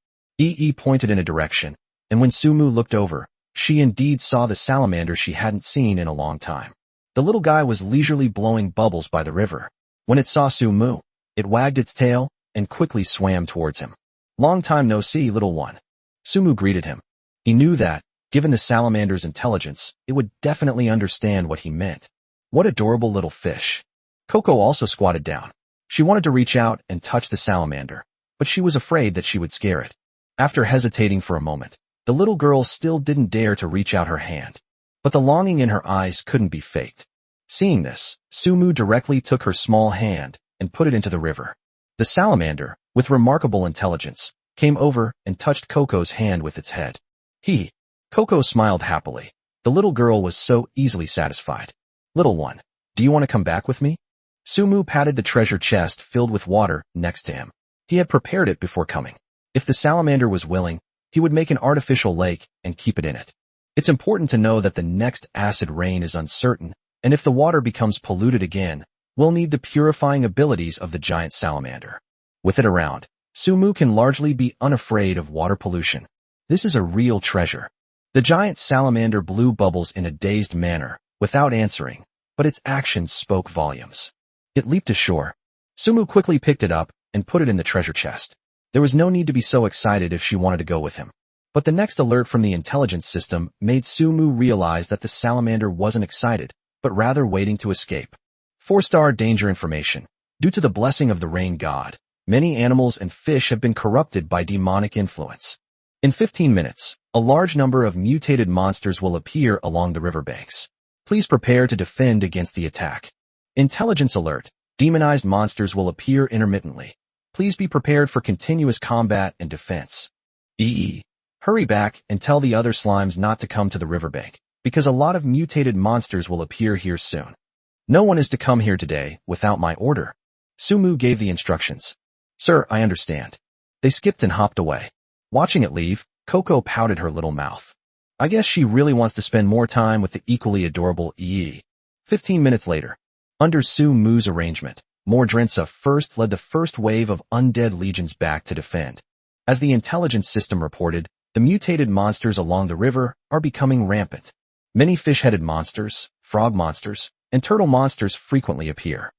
Speaker 1: Pointed in a direction, and when Sumu looked over, she indeed saw the salamander she hadn't seen in a long time. The little guy was leisurely blowing bubbles by the river. When it saw Sumu, it wagged its tail and quickly swam towards him. Long time no see, little one. Sumu greeted him. He knew that, given the salamander's intelligence, it would definitely understand what he meant. What adorable little fish. Coco also squatted down. She wanted to reach out and touch the salamander, but she was afraid that she would scare it. After hesitating for a moment, the little girl still didn't dare to reach out her hand. But the longing in her eyes couldn't be faked. Seeing this, Sumu directly took her small hand and put it into the river. The salamander, with remarkable intelligence, came over and touched Coco's hand with its head. Coco smiled happily. The little girl was so easily satisfied. Little one, do you want to come back with me? Sumu patted the treasure chest filled with water next to him. He had prepared it before coming. If the salamander was willing, he would make an artificial lake and keep it in it. It's important to know that the next acid rain is uncertain, and if the water becomes polluted again, we'll need the purifying abilities of the giant salamander. With it around, Sumu can largely be unafraid of water pollution. This is a real treasure. The giant salamander blew bubbles in a dazed manner, without answering, but its actions spoke volumes. It leaped ashore. Sumu quickly picked it up and put it in the treasure chest. There was no need to be so excited if she wanted to go with him. But the next alert from the intelligence system made Sumu realize that the salamander wasn't excited, but rather waiting to escape. 4-star danger information. Due to the blessing of the rain god, many animals and fish have been corrupted by demonic influence. In 15 minutes, a large number of mutated monsters will appear along the riverbanks. Please prepare to defend against the attack. Intelligence alert. Demonized monsters will appear intermittently. Please be prepared for continuous combat and defense. Hurry back and tell the other slimes not to come to the riverbank, because a lot of mutated monsters will appear here soon. No one is to come here today without my order. Sumu gave the instructions. Sir, I understand. They skipped and hopped away. Watching it leave, Coco pouted her little mouth. I guess she really wants to spend more time with the equally adorable Yi. 15 minutes later. Under Sumu's arrangement, Mordrensa first led the first wave of undead legions back to defend. As the intelligence system reported, the mutated monsters along the river are becoming rampant. Many fish-headed monsters, frog monsters, and turtle monsters frequently appear.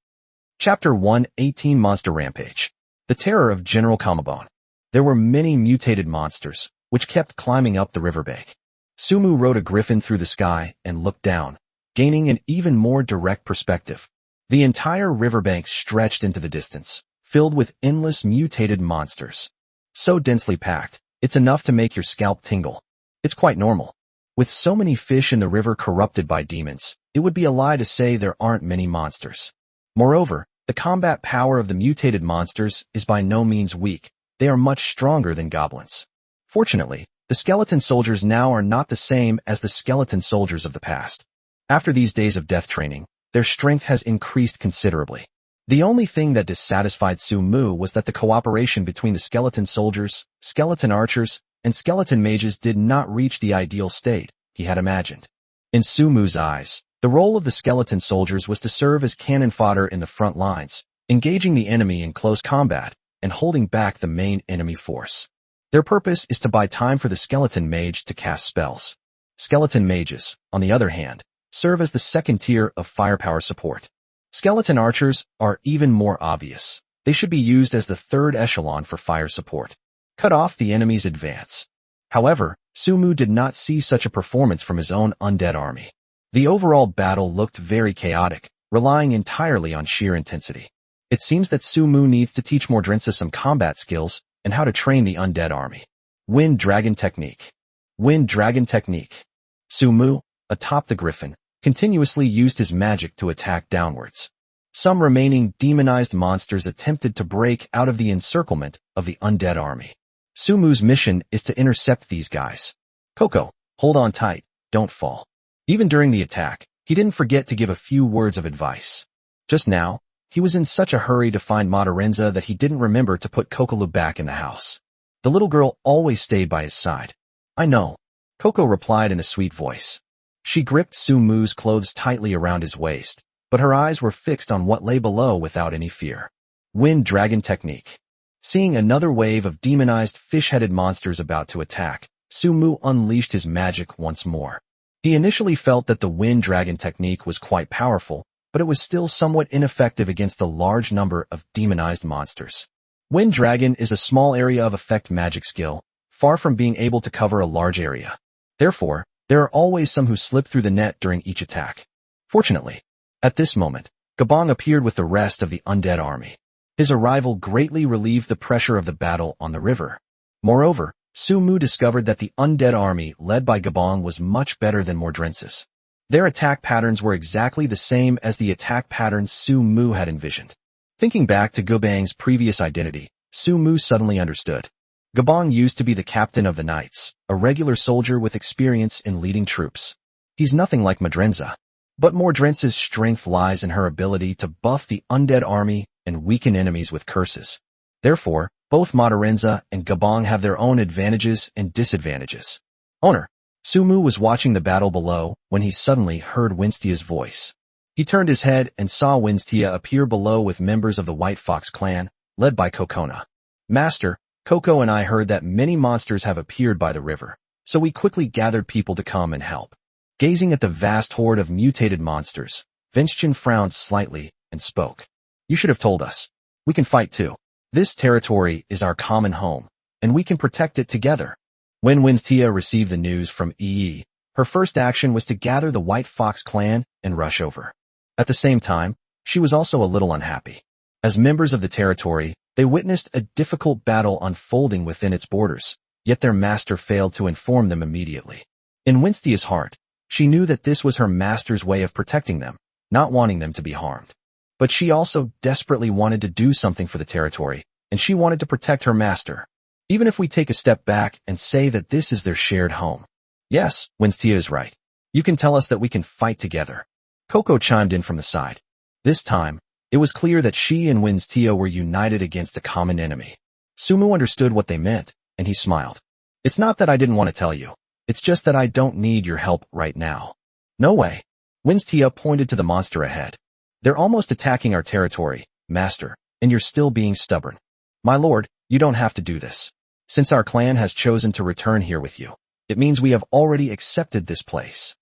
Speaker 1: Chapter 1:18 Monster Rampage. The Terror of General Kamabone. There were many mutated monsters, which kept climbing up the riverbank. Sumu rode a griffin through the sky and looked down, gaining an even more direct perspective. The entire riverbank stretched into the distance, filled with endless mutated monsters. So densely packed, it's enough to make your scalp tingle. It's quite normal. With so many fish in the river corrupted by demons, it would be a lie to say there aren't many monsters. Moreover, the combat power of the mutated monsters is by no means weak. They are much stronger than goblins. Fortunately, the skeleton soldiers now are not the same as the skeleton soldiers of the past. After these days of death training, their strength has increased considerably. The only thing that dissatisfied Sumu was that the cooperation between the skeleton soldiers, skeleton archers, and skeleton mages did not reach the ideal state he had imagined. In Sumu's eyes, the role of the skeleton soldiers was to serve as cannon fodder in the front lines, engaging the enemy in close combat, and holding back the main enemy force. Their purpose is to buy time for the skeleton mage to cast spells. Skeleton mages, on the other hand, serve as the second tier of firepower support. Skeleton archers are even more obvious. They should be used as the third echelon for fire support. Cut off the enemy's advance. However, Sumu did not see such a performance from his own undead army. The overall battle looked very chaotic, relying entirely on sheer intensity. It seems that Sumu needs to teach Mordrensa some combat skills and how to train the undead army. Wind Dragon Technique. Wind Dragon Technique. Sumu, atop the griffin, continuously used his magic to attack downwards. Some remaining demonized monsters attempted to break out of the encirclement of the undead army. Sumu's mission is to intercept these guys. Coco, hold on tight, don't fall. Even during the attack, he didn't forget to give a few words of advice. Just now, he was in such a hurry to find Madarenza that he didn't remember to put Kokolu back in the house. The little girl always stayed by his side. I know, Coco replied in a sweet voice. She gripped Sumu's clothes tightly around his waist, but her eyes were fixed on what lay below without any fear. Wind Dragon Technique. Seeing another wave of demonized fish-headed monsters about to attack, Sumu unleashed his magic once more. He initially felt that the Wind Dragon Technique was quite powerful, but it was still somewhat ineffective against the large number of demonized monsters. Wind Dragon is a small area of effect magic skill, far from being able to cover a large area. Therefore, there are always some who slip through the net during each attack. Fortunately, at this moment, Gabong appeared with the rest of the undead army. His arrival greatly relieved the pressure of the battle on the river. Moreover, Sumu discovered that the undead army led by Gabong was much better than Mordrence's. Their attack patterns were exactly the same as the attack patterns Sumu had envisioned. Thinking back to Gabong's previous identity, Sumu suddenly understood. Gabong used to be the captain of the knights, a regular soldier with experience in leading troops. He's nothing like Mordrenza. But Mordrence's strength lies in her ability to buff the undead army and weaken enemies with curses. Therefore, both Mordrenza and Gabong have their own advantages and disadvantages. Owner, Sumu was watching the battle below when he suddenly heard Winstia's voice. He turned his head and saw Winstia appear below with members of the White Fox clan, led by Kokona. Master, Coco and I heard that many monsters have appeared by the river, so we quickly gathered people to come and help. Gazing at the vast horde of mutated monsters, Vinchin frowned slightly and spoke. You should have told us. We can fight too. This territory is our common home, and we can protect it together. When Winstia received the news from EE, her first action was to gather the White Fox clan and rush over. At the same time, she was also a little unhappy. As members of the territory, they witnessed a difficult battle unfolding within its borders, yet their master failed to inform them immediately. In Winstia's heart, she knew that this was her master's way of protecting them, not wanting them to be harmed. But she also desperately wanted to do something for the territory, and she wanted to protect her master. Even if we take a step back and say that this is their shared home. Yes, Winstia is right. You can tell us that we can fight together. Coco chimed in from the side. This time, it was clear that she and Winstia were united against a common enemy. Sumu understood what they meant, and he smiled. It's not that I didn't want to tell you. It's just that I don't need your help right now. No way. Winstia pointed to the monster ahead. They're almost attacking our territory, master, and you're still being stubborn. My lord, you don't have to do this. Since our clan has chosen to return here with you, it means we have already accepted this place.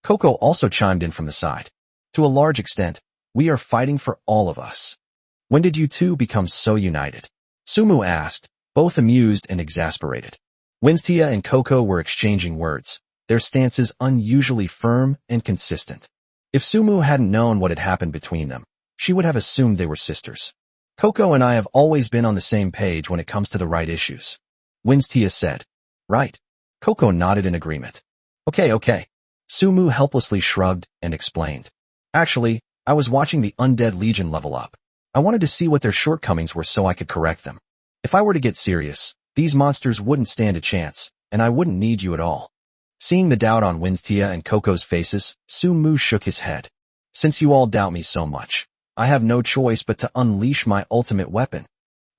Speaker 1: Coco also chimed in from the side. To a large extent, we are fighting for all of us. When did you two become so united? Sumu asked, both amused and exasperated. Winstia and Coco were exchanging words, their stances unusually firm and consistent. If Sumu hadn't known what had happened between them, she would have assumed they were sisters. Coco and I have always been on the same page when it comes to the right issues. Winstia said. Right. Coco nodded in agreement. Okay. Sumu helplessly shrugged and explained. Actually, I was watching the Undead Legion level up. I wanted to see what their shortcomings were so I could correct them. If I were to get serious, these monsters wouldn't stand a chance, and I wouldn't need you at all. Seeing the doubt on Winstia and Coco's faces, Sumu shook his head. Since you all doubt me so much, I have no choice but to unleash my ultimate weapon.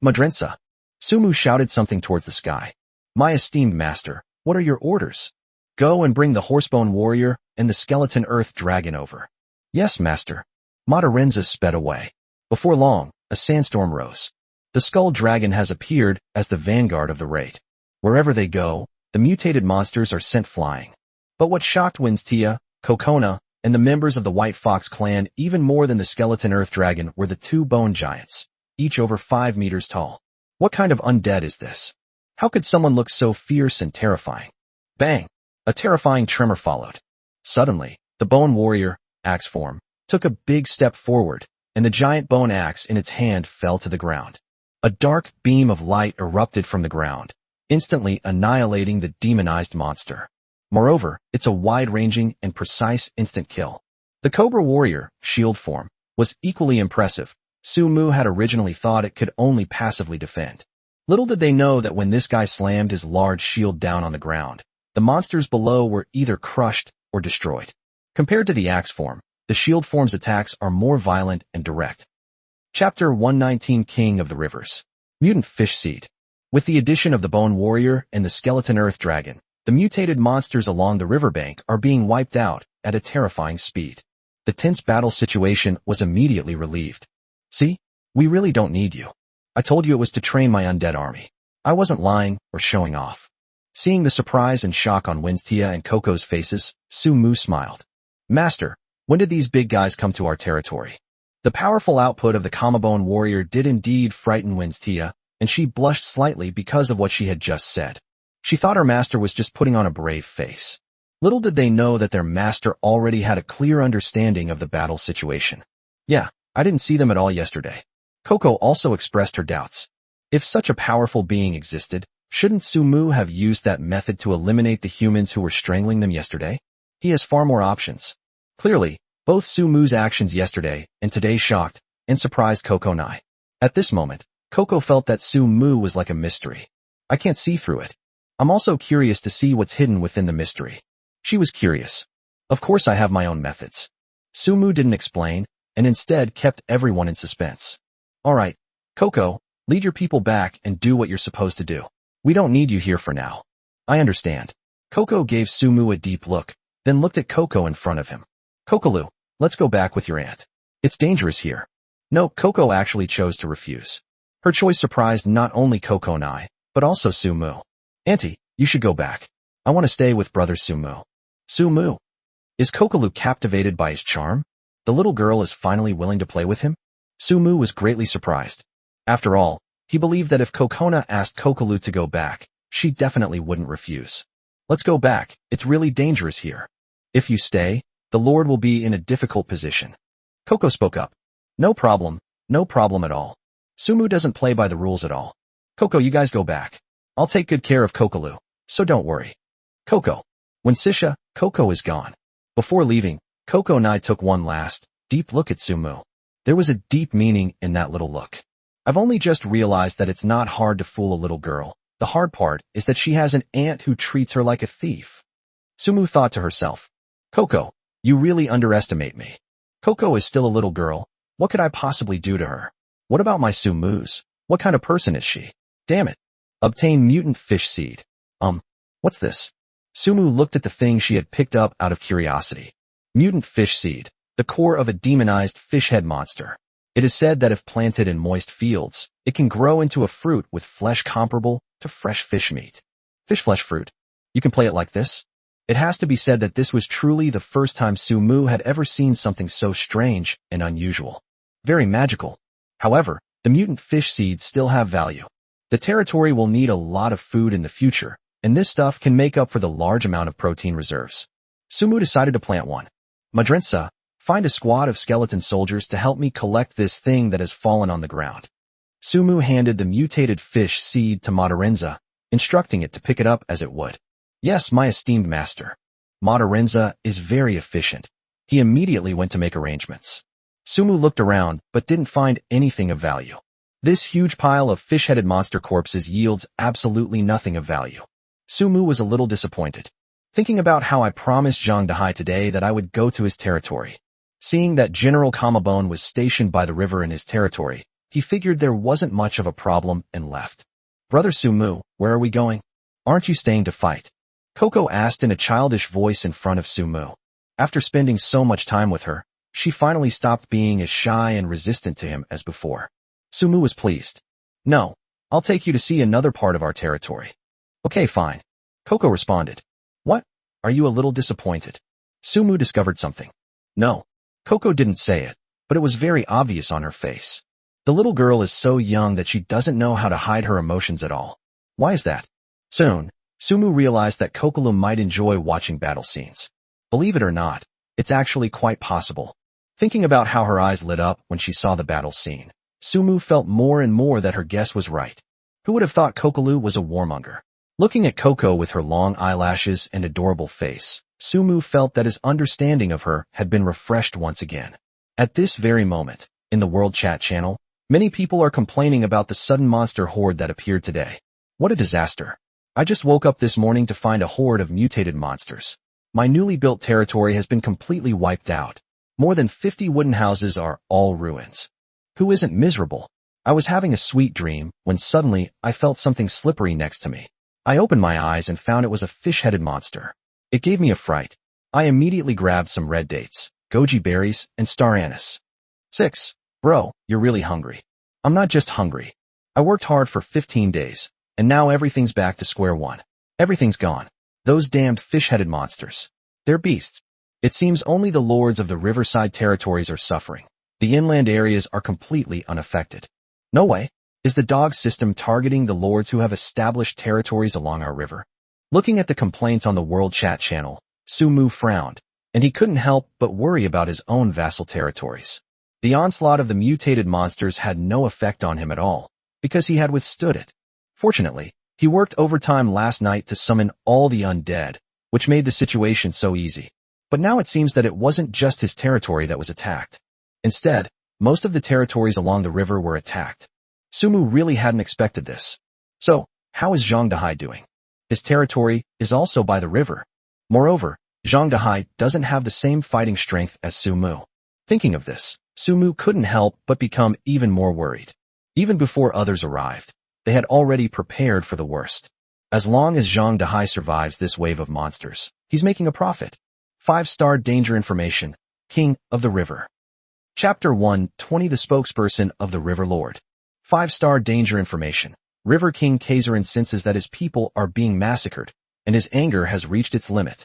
Speaker 1: Madrensa. Sumu shouted something towards the sky. My esteemed master, what are your orders? Go and bring the Horsebone Warrior and the Skeleton Earth Dragon over. Yes, master. Madarenza sped away. Before long, a sandstorm rose. The Skull Dragon has appeared as the vanguard of the raid. Wherever they go, the mutated monsters are sent flying. But what shocked Winstia, Kokona, and the members of the White Fox clan even more than the Skeleton Earth Dragon were the two bone giants, each over 5 meters tall. What kind of undead is this? How could someone look so fierce and terrifying? Bang! A terrifying tremor followed. Suddenly, the Bone Warrior, axe form, took a big step forward, and the giant bone axe in its hand fell to the ground. A dark beam of light erupted from the ground, instantly annihilating the demonized monster. Moreover, it's a wide-ranging and precise instant kill. The Cobra Warrior, shield form, was equally impressive. Sumu had originally thought it could only passively defend. Little did they know that when this guy slammed his large shield down on the ground, the monsters below were either crushed or destroyed. Compared to the axe form, the shield form's attacks are more violent and direct. Chapter 119 King of the Rivers. Mutant Fish Seed. With the addition of the Bone Warrior and the Skeleton Earth Dragon, the mutated monsters along the riverbank are being wiped out at a terrifying speed. The tense battle situation was immediately relieved. See? We really don't need you. I told you it was to train my undead army. I wasn't lying or showing off. Seeing the surprise and shock on Winstia and Coco's faces, Sumu smiled. Master, when did these big guys come to our territory? The powerful output of the Kamabone Warrior did indeed frighten Winstia, and she blushed slightly because of what she had just said. She thought her master was just putting on a brave face. Little did they know that their master already had a clear understanding of the battle situation. Yeah, I didn't see them at all yesterday. Coco also expressed her doubts. If such a powerful being existed, shouldn't Sumu have used that method to eliminate the humans who were strangling them yesterday? He has far more options. Clearly, both Sumu's actions yesterday and today shocked and surprised Coco Nai. At this moment, Coco felt that Sumu was like a mystery. I can't see through it. I'm also curious to see what's hidden within the mystery. She was curious. Of course I have my own methods. Sumu didn't explain, and instead kept everyone in suspense. Alright, Coco, lead your people back and do what you're supposed to do. We don't need you here for now. I understand. Coco gave Sumu a deep look, then looked at Coco in front of him. Kokolu, let's go back with your aunt. It's dangerous here. No, Coco actually chose to refuse. Her choice surprised not only Coco Nai, but also Sumu. Auntie, you should go back. I want to stay with brother Sumu. Sumu. Is Kokolu captivated by his charm? The little girl is finally willing to play with him? Sumu was greatly surprised. After all, he believed that if Kokona asked Kokolu to go back, she definitely wouldn't refuse. Let's go back, it's really dangerous here. If you stay, the Lord will be in a difficult position. Coco spoke up. No problem at all. Sumu doesn't play by the rules at all. Coco, you guys go back. I'll take good care of Kokolu, so don't worry. Coco. When Coco is gone. Before leaving, Coco Nai took one last, deep look at Sumu. There was a deep meaning in that little look. I've only just realized that it's not hard to fool a little girl. The hard part is that she has an aunt who treats her like a thief. Sumu thought to herself. Coco, you really underestimate me. Coco is still a little girl. What could I possibly do to her? What about my Sumu's? What kind of person is she? Damn it. Obtain mutant fish seed. What's this? Sumu looked at the thing she had picked up out of curiosity. Mutant fish seed, the core of a demonized fish head monster. It is said that if planted in moist fields, it can grow into a fruit with flesh comparable to fresh fish meat. Fish flesh fruit. You can play it like this? It has to be said that this was truly the first time Sumu had ever seen something so strange and unusual. Very magical. However, the mutant fish seeds still have value. The territory will need a lot of food in the future, and this stuff can make up for the large amount of protein reserves. Sumu decided to plant one. Madrinsa, find a squad of skeleton soldiers to help me collect this thing that has fallen on the ground. Sumu handed the mutated fish seed to Madarenza, instructing it to pick it up as it would. Yes, my esteemed master. Madarenza is very efficient. He immediately went to make arrangements. Sumu looked around, but didn't find anything of value. This huge pile of fish-headed monster corpses yields absolutely nothing of value. Sumu was a little disappointed, thinking about how I promised Zhang Dahai today that I would go to his territory. Seeing that General Kamabone was stationed by the river in his territory, he figured there wasn't much of a problem and left. Brother Sumu, where are we going? Aren't you staying to fight? Coco asked in a childish voice in front of Sumu. After spending so much time with her, she finally stopped being as shy and resistant to him as before. Sumu was pleased. No, I'll take you to see another part of our territory. Okay, fine. Coco responded. What? Are you a little disappointed? Sumu discovered something. No. Coco didn't say it, but it was very obvious on her face. The little girl is so young that she doesn't know how to hide her emotions at all. Why is that? Soon, Sumu realized that Kokolu might enjoy watching battle scenes. Believe it or not, it's actually quite possible. Thinking about how her eyes lit up when she saw the battle scene, Sumu felt more and more that her guess was right. Who would have thought Kokolu was a warmonger? Looking at Coco with her long eyelashes and adorable face, Sumu felt that his understanding of her had been refreshed once again. At this very moment, in the World Chat channel, many people are complaining about the sudden monster horde that appeared today. What a disaster. I just woke up this morning to find a horde of mutated monsters. My newly built territory has been completely wiped out. More than 50 wooden houses are all ruins. Who isn't miserable? I was having a sweet dream when suddenly I felt something slippery next to me. I opened my eyes and found it was a fish-headed monster. It gave me a fright. I immediately grabbed some red dates, goji berries, and star anise. 6. Bro, you're really hungry. I'm not just hungry. I worked hard for 15 days, and now everything's back to square one. Everything's gone. Those damned fish-headed monsters. They're beasts. It seems only the lords of the riverside territories are suffering. The inland areas are completely unaffected. No way. Is the dog system targeting the lords who have established territories along our river? Looking at the complaints on the World Chat channel, Sumu frowned, and he couldn't help but worry about his own vassal territories. The onslaught of the mutated monsters had no effect on him at all, because he had withstood it. Fortunately, he worked overtime last night to summon all the undead, which made the situation so easy. But now it seems that it wasn't just his territory that was attacked. Instead, most of the territories along the river were attacked. Sumu really hadn't expected this. So, how is Zhang Dahai doing? His territory is also by the river. Moreover, Zhang Dahai doesn't have the same fighting strength as Sumu. Thinking of this, Sumu couldn't help but become even more worried. Even before others arrived, they had already prepared for the worst. As long as Zhang Dahai survives this wave of monsters, he's making a profit. 5-star danger information, King of the River. Chapter 120 The Spokesperson of the River Lord. 5-star danger information. River King Kaizerin senses that his people are being massacred, and his anger has reached its limit.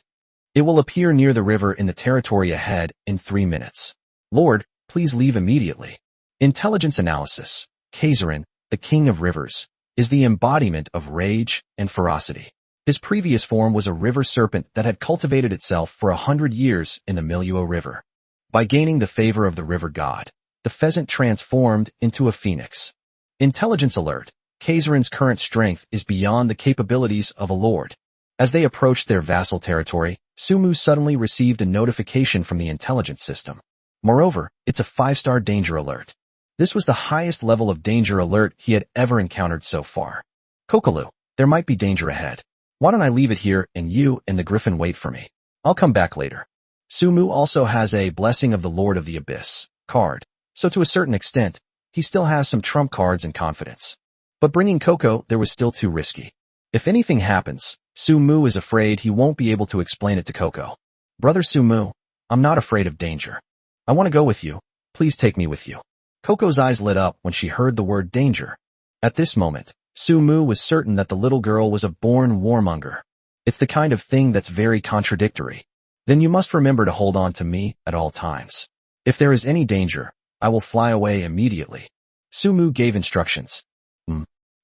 Speaker 1: It will appear near the river in the territory ahead in 3 minutes. Lord, please leave immediately. Intelligence analysis. Kaizerin, the King of Rivers, is the embodiment of rage and ferocity. His previous form was a river serpent that had cultivated itself for 100 years in the Manhwa River. By gaining the favor of the river god, the pheasant transformed into a phoenix. Intelligence alert. Kaizerin's current strength is beyond the capabilities of a lord. As they approached their vassal territory, Sumu suddenly received a notification from the intelligence system. Moreover, it's a 5-star danger alert. This was the highest level of danger alert he had ever encountered so far. Kokolu, there might be danger ahead. Why don't I leave it here and you and the griffin wait for me? I'll come back later. Sumu also has a Blessing of the Lord of the Abyss card, so to a certain extent, he still has some trump cards and confidence. But bringing Coco there was still too risky. If anything happens, Sumu is afraid he won't be able to explain it to Coco. Brother Sumu, I'm not afraid of danger. I want to go with you. Please take me with you. Coco's eyes lit up when she heard the word danger. At this moment, Sumu was certain that the little girl was a born warmonger. It's the kind of thing that's very contradictory. Then you must remember to hold on to me at all times. If there is any danger, I will fly away immediately. Sumu gave instructions.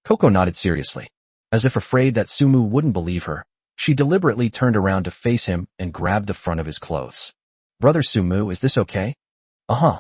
Speaker 1: Coco nodded seriously. As if afraid that Sumu wouldn't believe her, she deliberately turned around to face him and grabbed the front of his clothes. Brother Sumu, is this okay? Uh-huh.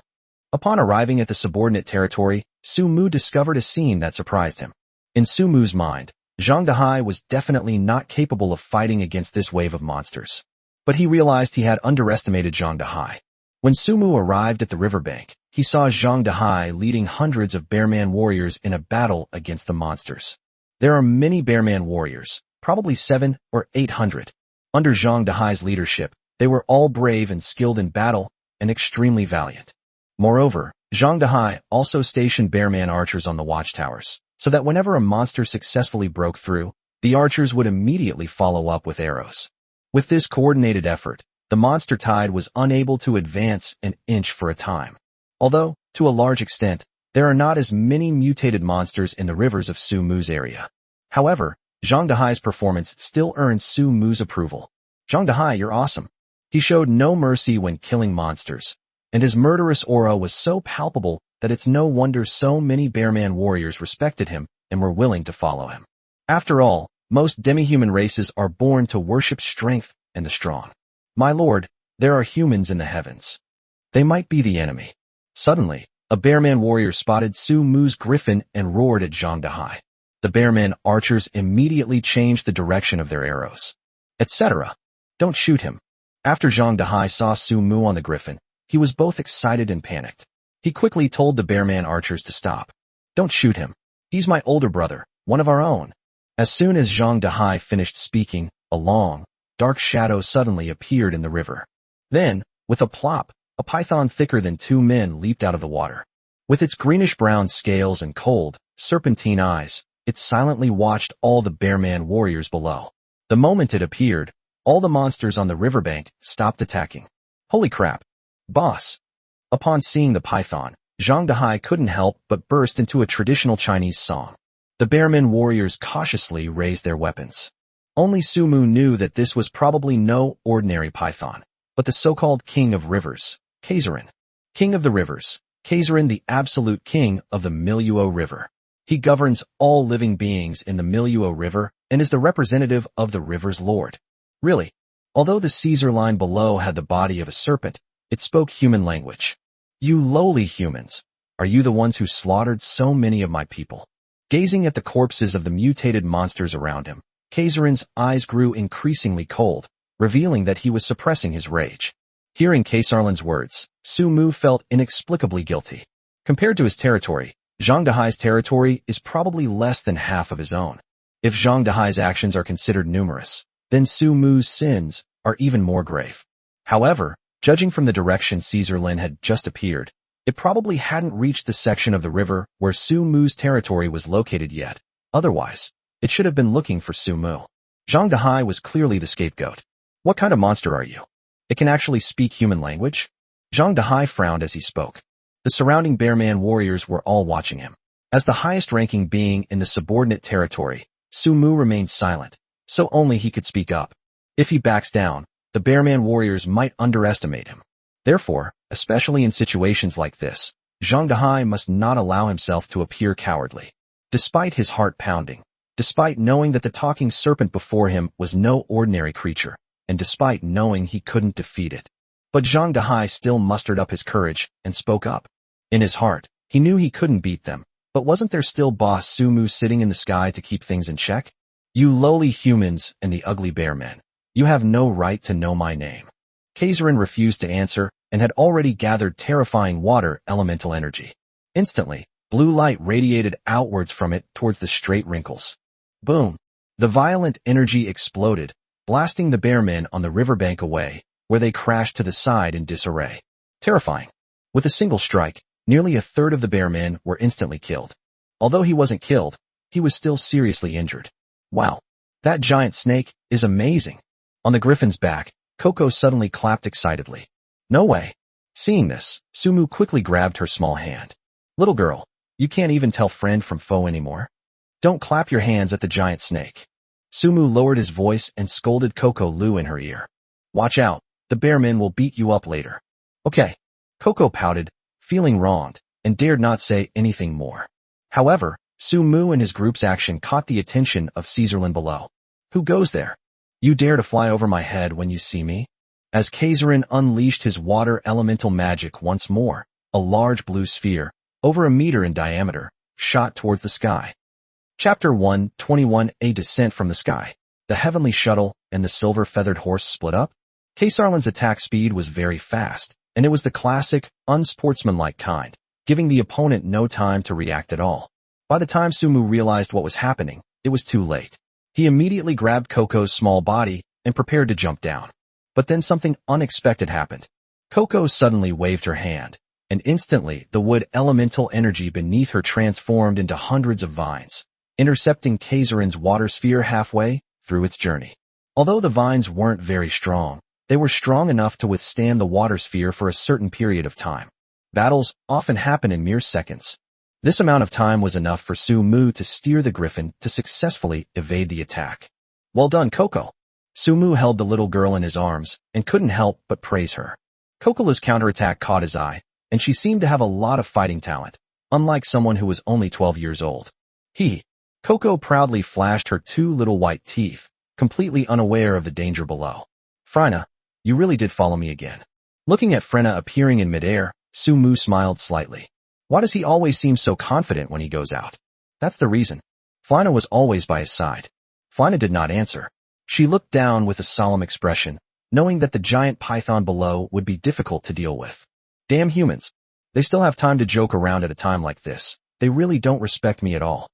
Speaker 1: Upon arriving at the subordinate territory, Sumu discovered a scene that surprised him. In Sumu's mind, Zhang Dahai was definitely not capable of fighting against this wave of monsters. But he realized he had underestimated Zhang Dahai. When Sumu arrived at the riverbank, he saw Zhang Dahai leading hundreds of Bearman warriors in a battle against the monsters. There are many Bearman warriors, probably 700 or 800. Under Zhang Dahai's leadership, they were all brave and skilled in battle and extremely valiant. Moreover, Zhang Dahai also stationed Bearman archers on the watchtowers, so that whenever a monster successfully broke through, the archers would immediately follow up with arrows. With this coordinated effort, the monster tide was unable to advance an inch for a time. Although, to a large extent, there are not as many mutated monsters in the rivers of Sumu's area. However, Zhang Dahai's performance still earned Sumu's approval. Zhang Dahai, you're awesome. He showed no mercy when killing monsters, and his murderous aura was so palpable that it's no wonder so many Bearman warriors respected him and were willing to follow him. After all, most demi-human races are born to worship strength and the strong. My lord, there are humans in the heavens. They might be the enemy. Suddenly, a Bearman warrior spotted Sumu's griffin and roared at Zhang Dahai. The Bearman archers immediately changed the direction of their arrows, etc. Don't shoot him. After Zhang Dahai saw Sumu on the griffin, he was both excited and panicked. He quickly told the Bearman archers to stop. Don't shoot him. He's my older brother, one of our own. As soon as Zhang Dahai finished speaking, a long, dark shadow suddenly appeared in the river. Then, with a plop, a python thicker than 2 men leaped out of the water. With its greenish-brown scales and cold, serpentine eyes, it silently watched all the Bearman warriors below. The moment it appeared, all the monsters on the riverbank stopped attacking. Holy crap! Boss! Upon seeing the python, Zhang Dahai couldn't help but burst into a traditional Chinese song. The Bearman warriors cautiously raised their weapons. Only Sumu knew that this was probably no ordinary python, but the so-called King of Rivers, Kaizerin. King of the Rivers, Kaizerin, the absolute king of the Manhwa River. He governs all living beings in the Miluo River and is the representative of the river's lord. Really, although the Caesar line below had the body of a serpent, it spoke human language. You lowly humans, are you the ones who slaughtered so many of my people? Gazing at the corpses of the mutated monsters around him, Kaiserin's eyes grew increasingly cold, revealing that he was suppressing his rage. Hearing Kaiserlin's words, Su Mu felt inexplicably guilty. Compared to his territory, Zhang Dehai's territory is probably less than half of his own. If Zhang Dehai's actions are considered numerous, then Su Mu's sins are even more grave. However, judging from the direction Caesar Lin had just appeared, it probably hadn't reached the section of the river where Su Mu's territory was located yet. Otherwise, it should have been looking for Su Mu. Zhang Dehai was clearly the scapegoat. What kind of monster are you? It can actually speak human language? Zhang Dehai frowned as he spoke. The surrounding Bearman warriors were all watching him. As the highest-ranking being in the subordinate territory, Su Mu remained silent, so only he could speak up. If he backs down, the Bearman warriors might underestimate him. Therefore, especially in situations like this, Zhang Dehai must not allow himself to appear cowardly. Despite his heart pounding, despite knowing that the talking serpent before him was no ordinary creature, and despite knowing he couldn't defeat it. But Zhang Dehai still mustered up his courage and spoke up. In his heart, he knew he couldn't beat them, but wasn't there still boss Su Mu sitting in the sky to keep things in check? You lowly humans and the ugly bear men, you have no right to know my name. Kaiserin refused to answer and had already gathered terrifying water elemental energy. Instantly, blue light radiated outwards from it towards the straight wrinkles. Boom! The violent energy exploded, blasting the bearmen on the riverbank away, where they crashed to the side in disarray. Terrifying. With a single strike, nearly a third of the bearmen were instantly killed. Although he wasn't killed, he was still seriously injured. Wow! That giant snake is amazing. On the griffin's back, Coco suddenly clapped excitedly. No way. Seeing this, Su Mu quickly grabbed her small hand. Little girl, you can't even tell friend from foe anymore. Don't clap your hands at the giant snake. Su Mu lowered his voice and scolded Coco Lu in her ear. Watch out, the bearmen will beat you up later. Okay. Coco pouted, feeling wronged, and dared not say anything more. However, Su Mu and his group's action caught the attention of Caesarlin below. Who goes there? You dare to fly over my head when you see me? As Kaiserin unleashed his water elemental magic once more, a large blue sphere, over a meter in diameter, shot towards the sky. Chapter 121 A Descent from the Sky. The heavenly shuttle and the silver-feathered horse split up. Kaiserlin's attack speed was very fast, and it was the classic, unsportsmanlike kind, giving the opponent no time to react at all. By the time Su Mu realized what was happening, it was too late. He immediately grabbed Coco's small body and prepared to jump down. But then something unexpected happened. Coco suddenly waved her hand, and instantly the wood elemental energy beneath her transformed into hundreds of vines, intercepting Kaiserin's water sphere halfway through its journey. Although the vines weren't very strong, they were strong enough to withstand the water sphere for a certain period of time. Battles often happen in mere seconds. This amount of time was enough for Su Mu to steer the griffin to successfully evade the attack. Well done, Coco. Su Mu held the little girl in his arms and couldn't help but praise her. Cocola's counterattack caught his eye, and she seemed to have a lot of fighting talent, unlike someone who was only 12 years old. Coco proudly flashed her two little white teeth, completely unaware of the danger below. Frina, you really did follow me again. Looking at Frina appearing in midair, Su Mu smiled slightly. Why does he always seem so confident when he goes out? That's the reason. Frina was always by his side. Frina did not answer. She looked down with a solemn expression, knowing that the giant python below would be difficult to deal with. Damn humans. They still have time to joke around at a time like this. They really don't respect me at all.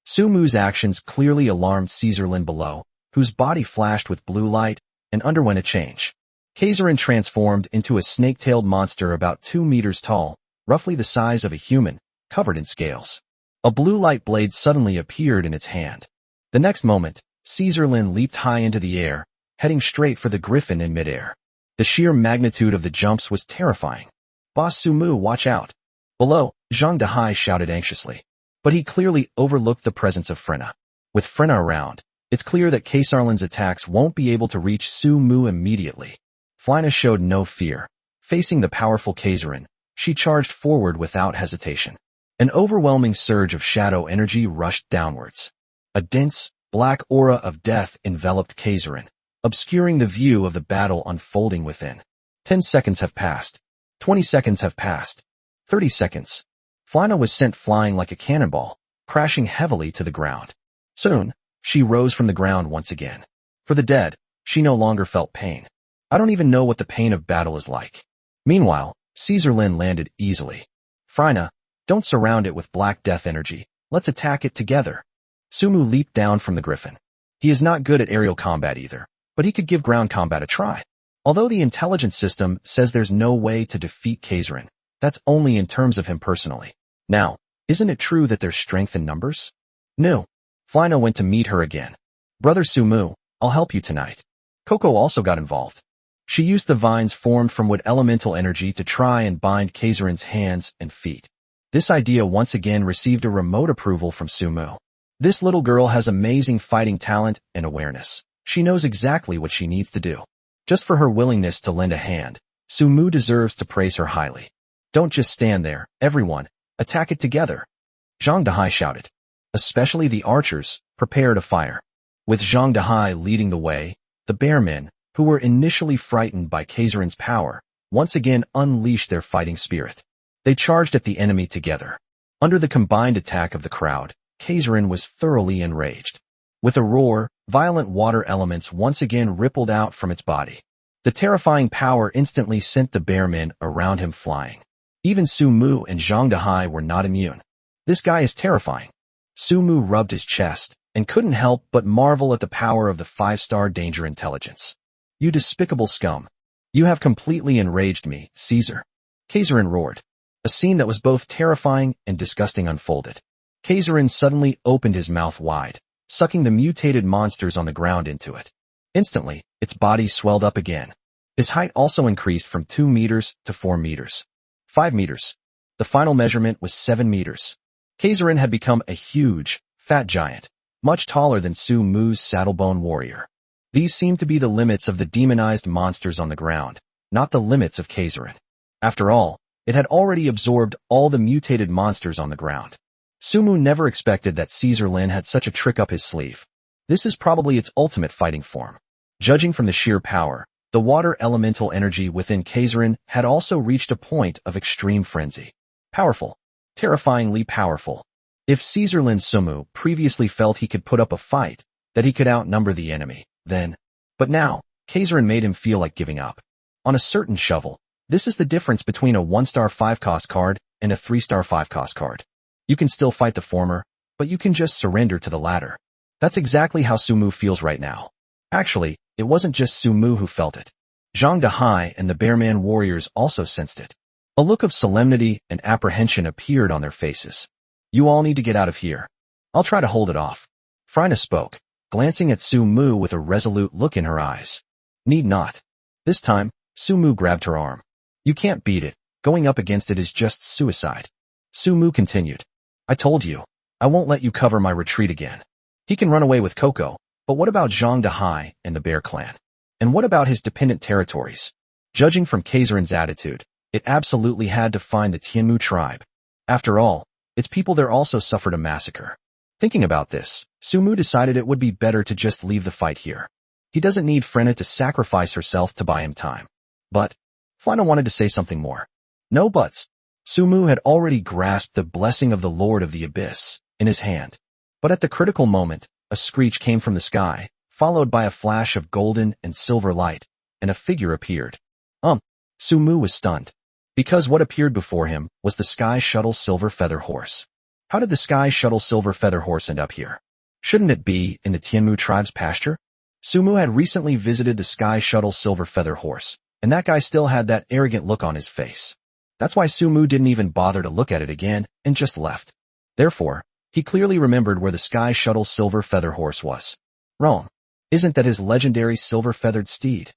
Speaker 1: Su Mu's actions clearly alarmed Caesarlin below, whose body flashed with blue light and underwent a change. Kaiserin transformed into a snake-tailed monster about 2 meters tall, roughly the size of a human, covered in scales. A blue light blade suddenly appeared in its hand. The next moment, Caesarlin leaped high into the air, heading straight for the griffin in midair. The sheer magnitude of the jumps was terrifying. Boss Su Mu, watch out. Below, Zhang Dehai shouted anxiously. But he clearly overlooked the presence of Frina. With Frina around, it's clear that Kaisarlin's attacks won't be able to reach Su Mu immediately. Frina showed no fear. Facing the powerful Kaiserin, she charged forward without hesitation. An overwhelming surge of shadow energy rushed downwards. A dense, black aura of death enveloped Kaiserin, obscuring the view of the battle unfolding within. 10 seconds have passed. 20 seconds have passed. 30 seconds. Flina was sent flying like a cannonball, crashing heavily to the ground. Soon, she rose from the ground once again. For the dead, she no longer felt pain. I don't even know what the pain of battle is like. Meanwhile, Caesar Lin landed easily. Frina, don't surround it with black death energy. Let's attack it together. Sumu leaped down from the griffin. He is not good at aerial combat either, but he could give ground combat a try. Although the intelligence system says there's no way to defeat Kaiserin, that's only in terms of him personally. Now, isn't it true that there's strength in numbers? No. Flina went to meet her again. Brother Sumu, I'll help you tonight. Coco also got involved. She used the vines formed from wood elemental energy to try and bind Kaiserin's hands and feet. This idea once again received a remote approval from Sumu. This little girl has amazing fighting talent and awareness. She knows exactly what she needs to do. Just for her willingness to lend a hand, Sumu deserves to praise her highly. Don't just stand there, everyone. Attack it together. Zhang Dehai shouted. Especially the archers, prepare to fire. With Zhang Dehai leading the way, the bearmen, who were initially frightened by Kaiserin's power, once again unleashed their fighting spirit. They charged at the enemy together. Under the combined attack of the crowd, Kaiserin was thoroughly enraged. With a roar, violent water elements once again rippled out from its body. The terrifying power instantly sent the bearmen around him flying. Even Sumu and Zhang Dehai were not immune. This guy is terrifying. Sumu rubbed his chest and couldn't help but marvel at the power of the 5-star danger intelligence. You despicable scum. You have completely enraged me, Caesar. Kaiserin roared. A scene that was both terrifying and disgusting unfolded. Kaiserin suddenly opened his mouth wide, sucking the mutated monsters on the ground into it. Instantly, its body swelled up again. His height also increased from 2 meters to 4 meters. 5 meters. The final measurement was 7 meters. Kaiserin had become a huge, fat giant, much taller than Su Mu's Saddlebone warrior. These seemed to be the limits of the demonized monsters on the ground, not the limits of Kaiserin. After all, it had already absorbed all the mutated monsters on the ground. Sumu never expected that Caesar Lin had such a trick up his sleeve. This is probably its ultimate fighting form. Judging from the sheer power, the water elemental energy within Kaiserin had also reached a point of extreme frenzy. Powerful. Terrifyingly powerful. If Caesar Lin Sumu previously felt he could put up a fight, that he could outnumber the enemy, then. But now, Kaiserin made him feel like giving up. On a certain shovel, this is the difference between a 1-star 5-cost card and a 3-star 5-cost card. You can still fight the former, but you can just surrender to the latter. That's exactly how Sumu feels right now. Actually, it wasn't just Sumu who felt it. Zhang Dehai and the Bearman warriors also sensed it. A look of solemnity and apprehension appeared on their faces. You all need to get out of here. I'll try to hold it off. Frina spoke, glancing at Sumu with a resolute look in her eyes. Need not. This time, Sumu grabbed her arm. You can't beat it. Going up against it is just suicide. Sumu continued. I told you. I won't let you cover my retreat again. He can run away with Coco, but what about Zhang Dehai and the Bear Clan? And what about his dependent territories? Judging from Kaiserin's attitude, it absolutely had to find the Tianmu tribe. After all, its people there also suffered a massacre. Thinking about this, Sumu decided it would be better to just leave the fight here. He doesn't need Frena to sacrifice herself to buy him time. But, Flina wanted to say something more. No buts. Sumu had already grasped the blessing of the Lord of the Abyss in his hand. But at the critical moment, a screech came from the sky, followed by a flash of golden and silver light, and a figure appeared. Sumu was stunned. Because what appeared before him was the Sky Shuttle Silver Feather Horse. How did the Sky Shuttle Silver Feather Horse end up here? Shouldn't it be in the Tianmu tribe's pasture? Sumu had recently visited the Sky Shuttle Silver Feather Horse, and that guy still had that arrogant look on his face. That's why Sumu didn't even bother to look at it again and just left. Therefore, he clearly remembered where the Sky Shuttle Silver Feather Horse was. Wrong. Isn't that his legendary silver-feathered steed?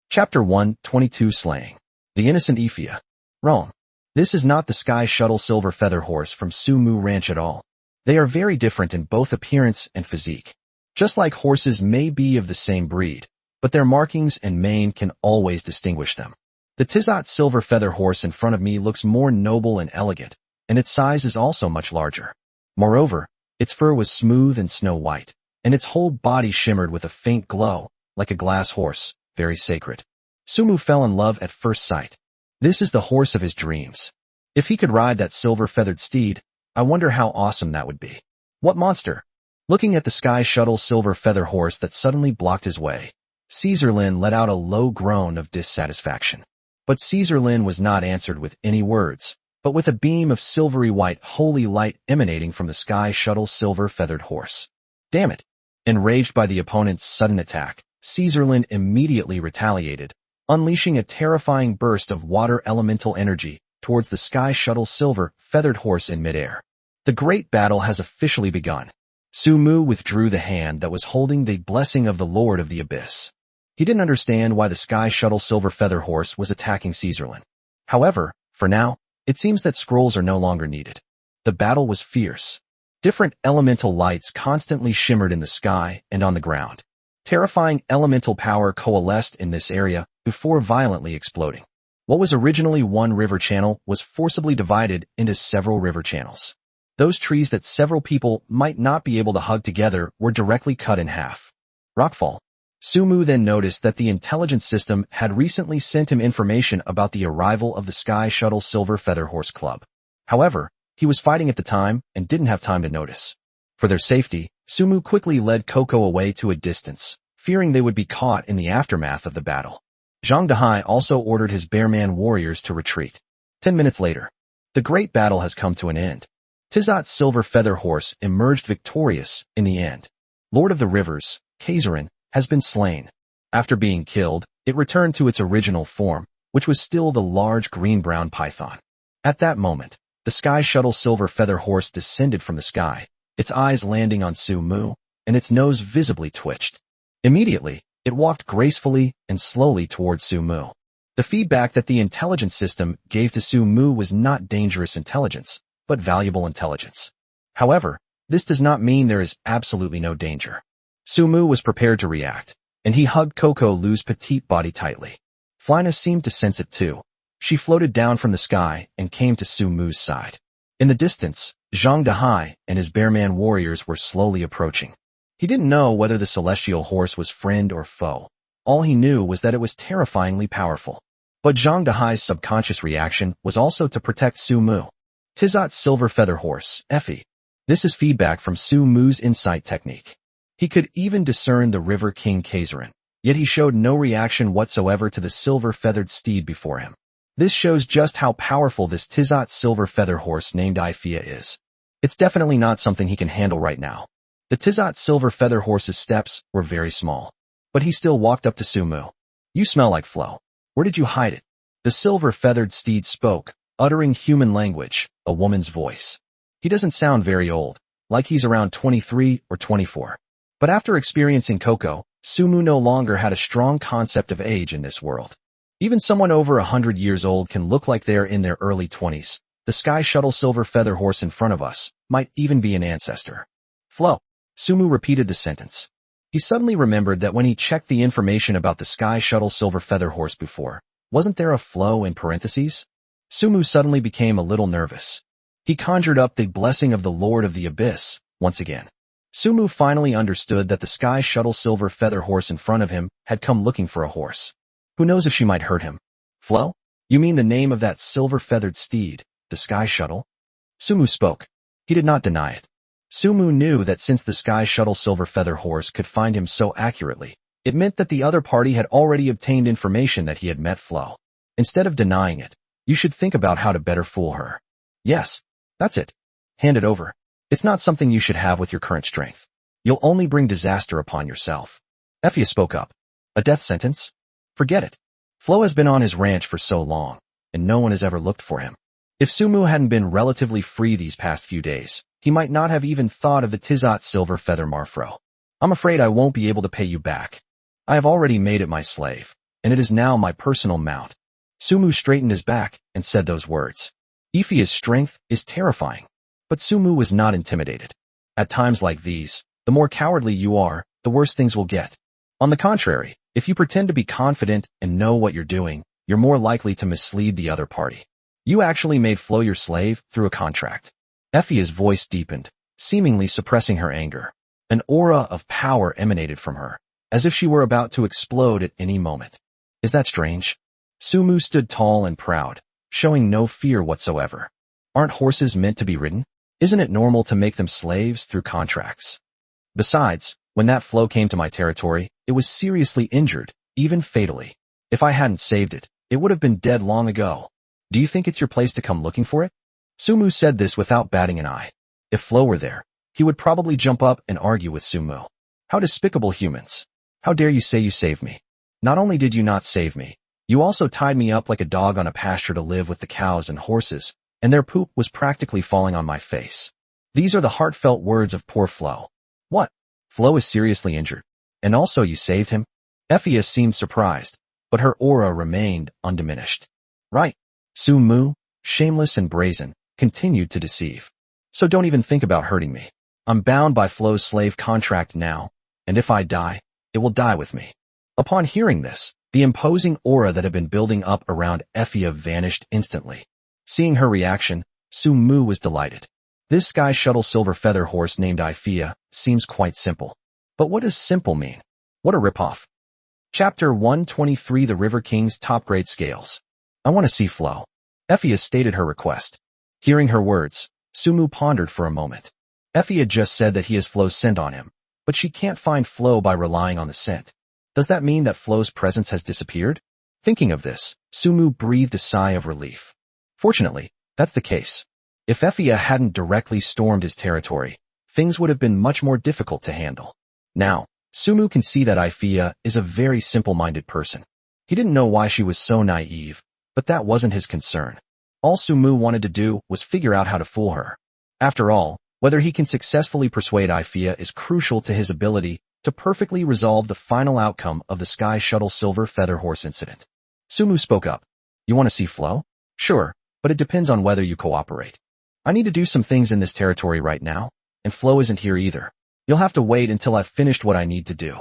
Speaker 1: Chapter 122 Slaying. The Innocent Ephia. Wrong. This is not the Sky Shuttle Silver Feather Horse from Sumu Ranch at all. They are very different in both appearance and physique. Just like horses may be of the same breed, but their markings and mane can always distinguish them. The Tizat Silver Feather Horse in front of me looks more noble and elegant, and its size is also much larger. Moreover, its fur was smooth and snow-white, and its whole body shimmered with a faint glow, like a glass horse, very sacred. Sumu fell in love at first sight. This is the horse of his dreams. If he could ride that silver-feathered steed, I wonder how awesome that would be. What monster? Looking at the sky shuttle silver feather horse that suddenly blocked his way, Caesar Lin let out a low groan of dissatisfaction. But Caesar Lin was not answered with any words, but with a beam of silvery white holy light emanating from the sky shuttle silver feathered horse. Damn it! Enraged by the opponent's sudden attack, Caesar Lin immediately retaliated, unleashing a terrifying burst of water elemental energy towards the sky shuttle silver feathered horse in midair. The great battle has officially begun. Sumu withdrew the hand that was holding the blessing of the Lord of the Abyss. He didn't understand why the sky shuttle silver feather horse was attacking Caesar Lin. However, for now, it seems that scrolls are no longer needed. The battle was fierce. Different elemental lights constantly shimmered in the sky and on the ground. Terrifying elemental power coalesced in this area before violently exploding. What was originally one river channel was forcibly divided into several river channels. Those trees that several people might not be able to hug together were directly cut in half. Rockfall. Sumu then noticed that the intelligence system had recently sent him information about the arrival of the Sky Shuttle Silver Feather Horse Club. However, he was fighting at the time and didn't have time to notice. For their safety, Sumu quickly led Coco away to a distance, fearing they would be caught in the aftermath of the battle. Zhang Dehai also ordered his Bearman warriors to retreat. 10 minutes later, the great battle has come to an end. Tizot's silver feather horse emerged victorious in the end. Lord of the Rivers, Kaiserin, has been slain. After being killed, it returned to its original form, which was still the large green-brown python. At that moment, the Sky Shuttle silver feather horse descended from the sky, its eyes landing on Sumu, and its nose visibly twitched. Immediately, it walked gracefully and slowly towards Sumu. The feedback that the intelligence system gave to Sumu was not dangerous intelligence, but valuable intelligence. However, this does not mean there is absolutely no danger. Sumu was prepared to react, and he hugged Coco Lu's petite body tightly. Flina seemed to sense it too. She floated down from the sky and came to Sumu's side. In the distance, Zhang Dehai and his Bearman warriors were slowly approaching. He didn't know whether the celestial horse was friend or foe. All he knew was that it was terrifyingly powerful. But Zhang Dehai's subconscious reaction was also to protect Sumu. Tizot's silver feather horse, Effie. This is feedback from Sumu's insight technique. He could even discern the River King Kaiserin, yet he showed no reaction whatsoever to the silver-feathered steed before him. This shows just how powerful this Tizot silver feather horse named Ifia is. It's definitely not something he can handle right now. The Tizot silver feather horse's steps were very small, but he still walked up to Sumu. You smell like Flo. Where did you hide it? The silver-feathered steed spoke, uttering human language, a woman's voice. He doesn't sound very old, like he's around 23 or 24. But after experiencing Coco, Sumu no longer had a strong concept of age in this world. Even someone over 100 years old can look like they're in their early 20s. The Sky Shuttle silver feather horse in front of us might even be an ancestor. Flo. Sumu repeated the sentence. He suddenly remembered that when he checked the information about the Sky Shuttle silver feather horse before, wasn't there a Flo in parentheses? Sumu suddenly became a little nervous. He conjured up the blessing of the Lord of the Abyss once again. Sumu finally understood that the Sky Shuttle silver feather horse in front of him had come looking for a horse. Who knows if she might hurt him? Flo? You mean the name of that silver-feathered steed, the Sky Shuttle? Sumu spoke. He did not deny it. Sumu knew that since the Sky Shuttle silver feather horse could find him so accurately, it meant that the other party had already obtained information that he had met Flo. Instead of denying it, you should think about how to better fool her. Yes, that's it. Hand it over. It's not something you should have with your current strength. You'll only bring disaster upon yourself. Effia spoke up. A death sentence? Forget it. Flo has been on his ranch for so long, and no one has ever looked for him. If Sumu hadn't been relatively free these past few days, he might not have even thought of the Tizot silver feather Marfro. I'm afraid I won't be able to pay you back. I have already made it my slave, and it is now my personal mount. Sumu straightened his back and said those words. Ifia's strength is terrifying. But Sumu was not intimidated. At times like these, the more cowardly you are, the worse things will get. On the contrary, if you pretend to be confident and know what you're doing, you're more likely to mislead the other party. You actually made Flo your slave through a contract. Effie's voice deepened, seemingly suppressing her anger. An aura of power emanated from her, as if she were about to explode at any moment. Is that strange? Sumu stood tall and proud, showing no fear whatsoever. Aren't horses meant to be ridden? Isn't it normal to make them slaves through contracts? Besides, when that Flo came to my territory, it was seriously injured, even fatally. If I hadn't saved it, it would have been dead long ago. Do you think it's your place to come looking for it? Sumu said this without batting an eye. If Flo were there, he would probably jump up and argue with Sumu. How despicable humans. How dare you say you saved me? Not only did you not save me, you also tied me up like a dog on a pasture to live with the cows and horses, and their poop was practically falling on my face. These are the heartfelt words of poor Flo. What? Flo is seriously injured. And also you saved him? Effie seemed surprised, but her aura remained undiminished. Right. Sumu, shameless and brazen, continued to deceive. So don't even think about hurting me. I'm bound by Flo's slave contract now, and if I die, it will die with me. Upon hearing this, the imposing aura that had been building up around Effie vanished instantly. Seeing her reaction, Sumu was delighted. This Sky Shuttle Silver Feather horse named Ifea seems quite simple. But what does simple mean? What a ripoff. Chapter 123 The River King's Top-Grade Scales. I want to see Flo. Effie stated her request. Hearing her words, Sumu pondered for a moment. Effie had just said that he has Flo's scent on him, but she can't find Flo by relying on the scent. Does that mean that Flo's presence has disappeared? Thinking of this, Sumu breathed a sigh of relief. Fortunately, that's the case. If Effie hadn't directly stormed his territory, things would have been much more difficult to handle. Now, Sumu can see that Ifea is a very simple-minded person. He didn't know why she was so naive, but that wasn't his concern. All Sumu wanted to do was figure out how to fool her. After all, whether he can successfully persuade Ifea is crucial to his ability to perfectly resolve the final outcome of the Sky Shuttle Silver Feather Horse incident. Sumu spoke up. You want to see Flo? Sure, but it depends on whether you cooperate. I need to do some things in this territory right now, and Flo isn't here either. You'll have to wait until I've finished what I need to do.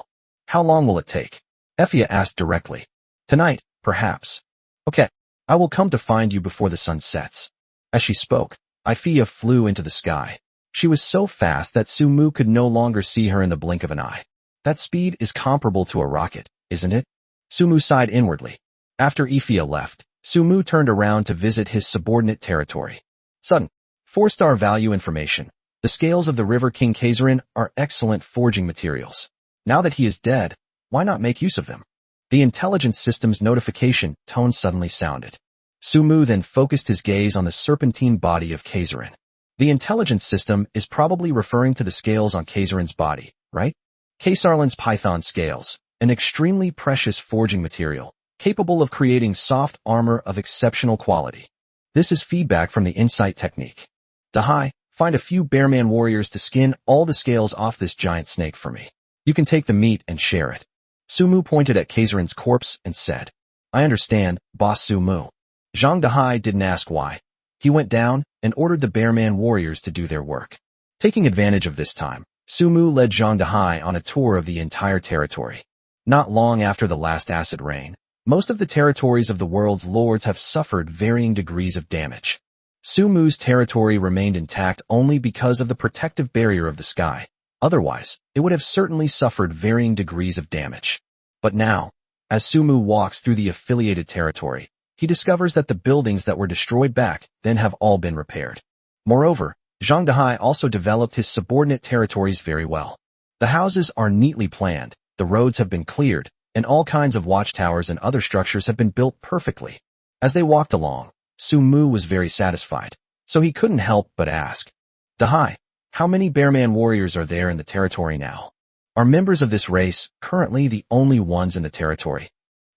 Speaker 1: How long will it take? Effie asked directly. Tonight, perhaps. Okay, I will come to find you before the sun sets. As she spoke, Ifea flew into the sky. She was so fast that Sumu could no longer see her in the blink of an eye. That speed is comparable to a rocket, isn't it? Sumu sighed inwardly. After Ifea left, Sumu turned around to visit his subordinate territory. Sudden. 4-star value information. The scales of the River King Kaiserin are excellent forging materials. Now that he is dead, why not make use of them? The intelligence system's notification tone suddenly sounded. Sumu then focused his gaze on the serpentine body of Kaiserin. The intelligence system is probably referring to the scales on Kaiserin's body, right? Kaisarlin's python scales, an extremely precious forging material, capable of creating soft armor of exceptional quality. This is feedback from the insight technique. Dahai, find a few Bearman warriors to skin all the scales off this giant snake for me. You can take the meat and share it. Sumu pointed at Kaiserin's corpse and said, I understand, Boss Sumu. Zhang Dahai didn't ask why. He went down and ordered the Bearman warriors to do their work. Taking advantage of this time, Sumu led Zhang Dahai on a tour of the entire territory. Not long after the last acid rain, most of the territories of the world's lords have suffered varying degrees of damage. Sumu's territory remained intact only because of the protective barrier of the sky. Otherwise, it would have certainly suffered varying degrees of damage. But now, as Sumu walks through the affiliated territory, he discovers that the buildings that were destroyed back then have all been repaired. Moreover, Zhang Dahai also developed his subordinate territories very well. The houses are neatly planned, the roads have been cleared, and all kinds of watchtowers and other structures have been built perfectly. As they walked along, Sumu was very satisfied, so he couldn't help but ask, Dahai, how many Bearman warriors are there in the territory now? Are members of this race currently the only ones in the territory?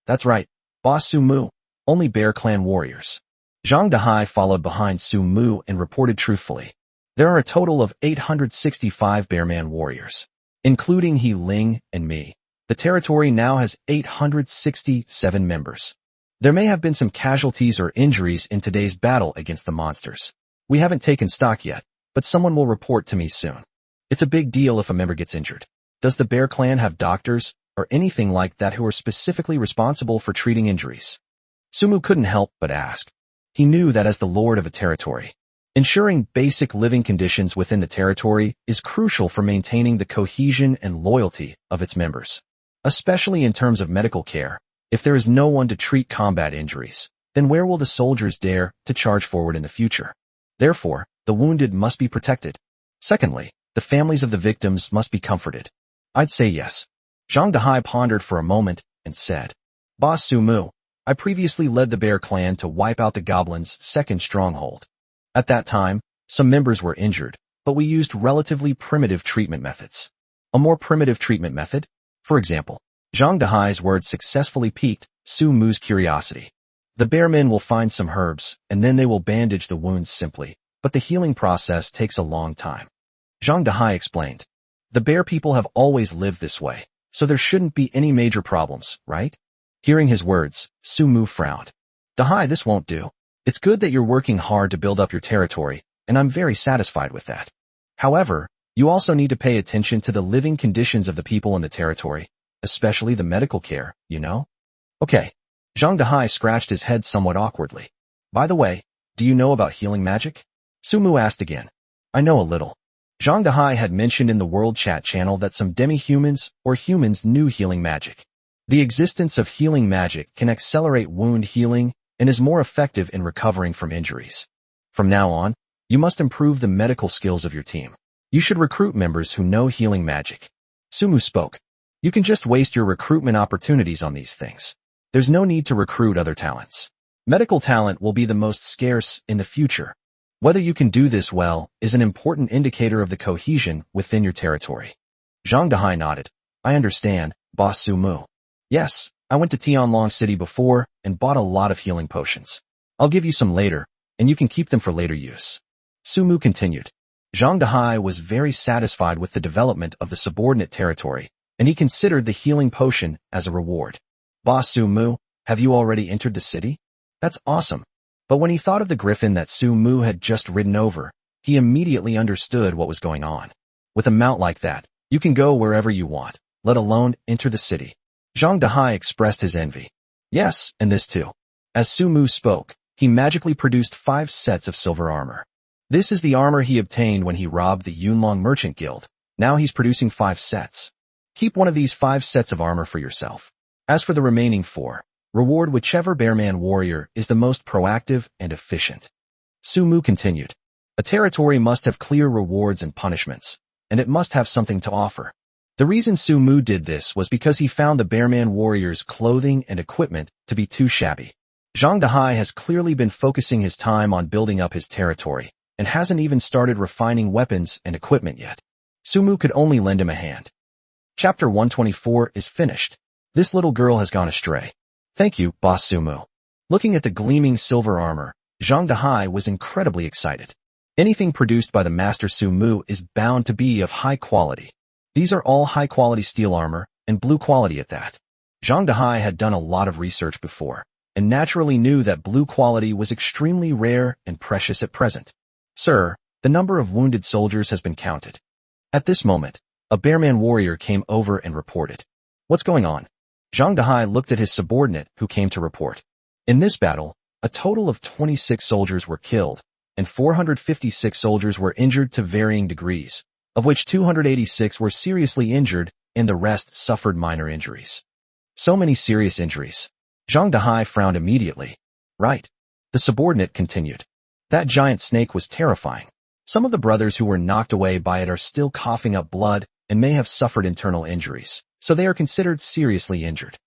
Speaker 1: That's right, Boss Sumu, only Bear Clan warriors. Zhang Dahai followed behind Sumu and reported truthfully. There are a total of 865 Bearman warriors. Including He Ling and me, the territory now has 867 members. There may have been some casualties or injuries in today's battle against the monsters. We haven't taken stock yet, but someone will report to me soon. It's a big deal if a member gets injured. Does the Bear Clan have doctors or anything like that who are specifically responsible for treating injuries? Sumu couldn't help but ask. He knew that as the lord of a territory, ensuring basic living conditions within the territory is crucial for maintaining the cohesion and loyalty of its members. Especially in terms of medical care, if there is no one to treat combat injuries, then where will the soldiers dare to charge forward in the future? Therefore, the wounded must be protected. Secondly, the families of the victims must be comforted. I'd say yes. Zhang Dehai pondered for a moment and said, Boss Sumu, I previously led the Bear clan to wipe out the goblins' second stronghold. At that time, some members were injured, but we used relatively primitive treatment methods. A more primitive treatment method? For example, Zhang Dehai's words successfully piqued Su Mu's curiosity. The Bear men will find some herbs, and then they will bandage the wounds simply, but the healing process takes a long time. Zhang Dehai explained. The Bear people have always lived this way, so there shouldn't be any major problems, right? Hearing his words, Su Mu frowned. Dehai, this won't do. It's good that you're working hard to build up your territory, and I'm very satisfied with that. However, you also need to pay attention to the living conditions of the people in the territory, especially the medical care, you know? Okay. Zhang Dehai scratched his head somewhat awkwardly. By the way, do you know about healing magic? Su Mu asked again. I know a little. Zhang Dehai had mentioned in the World Chat channel that some demi-humans or humans knew healing magic. The existence of healing magic can accelerate wound healing and is more effective in recovering from injuries. From now on, you must improve the medical skills of your team. You should recruit members who know healing magic. Su Mu spoke. You can just waste your recruitment opportunities on these things. There's no need to recruit other talents. Medical talent will be the most scarce in the future. Whether you can do this well is an important indicator of the cohesion within your territory. Zhang Dehai nodded. I understand, Boss Su Mu. Yes, I went to Tianlong City before and bought a lot of healing potions. I'll give you some later, and you can keep them for later use. Su Mu continued. Zhang Dehai was very satisfied with the development of the subordinate territory, and he considered the healing potion as a reward. Boss Su Mu, have you already entered the city? That's awesome. But when he thought of the griffin that Su Mu had just ridden over, he immediately understood what was going on. With a mount like that, you can go wherever you want, let alone enter the city. Zhang Dehai expressed his envy. Yes, and this too. As Su Mu spoke, he magically produced 5 sets of silver armor. This is the armor he obtained when he robbed the Yunlong Merchant Guild. Now he's producing 5 sets. Keep one of these 5 sets of armor for yourself. As for the remaining 4, reward whichever Bearman warrior is the most proactive and efficient. Su Mu continued. A territory must have clear rewards and punishments, and it must have something to offer. The reason Su Mu did this was because he found the Bearman warriors' clothing and equipment to be too shabby. Zhang Dehai has clearly been focusing his time on building up his territory, and hasn't even started refining weapons and equipment yet. Su Mu could only lend him a hand. Chapter 124 is finished. This little girl has gone astray. Thank you, Boss Su Mu. Looking at the gleaming silver armor, Zhang Dehai was incredibly excited. Anything produced by the Master Su Mu is bound to be of high quality. These are all high-quality steel armor, and blue quality at that. Zhang Dehai had done a lot of research before, and naturally knew that blue quality was extremely rare and precious at present. Sir, the number of wounded soldiers has been counted. At this moment, a Bearman warrior came over and reported. What's going on? Zhang Dehai looked at his subordinate who came to report. In this battle, a total of 26 soldiers were killed, and 456 soldiers were injured to varying degrees, of which 286 were seriously injured and the rest suffered minor injuries. So many serious injuries. Zhang Dehai frowned immediately. Right. The subordinate continued. That giant snake was terrifying. Some of the brothers who were knocked away by it are still coughing up blood and may have suffered internal injuries, so they are considered seriously injured.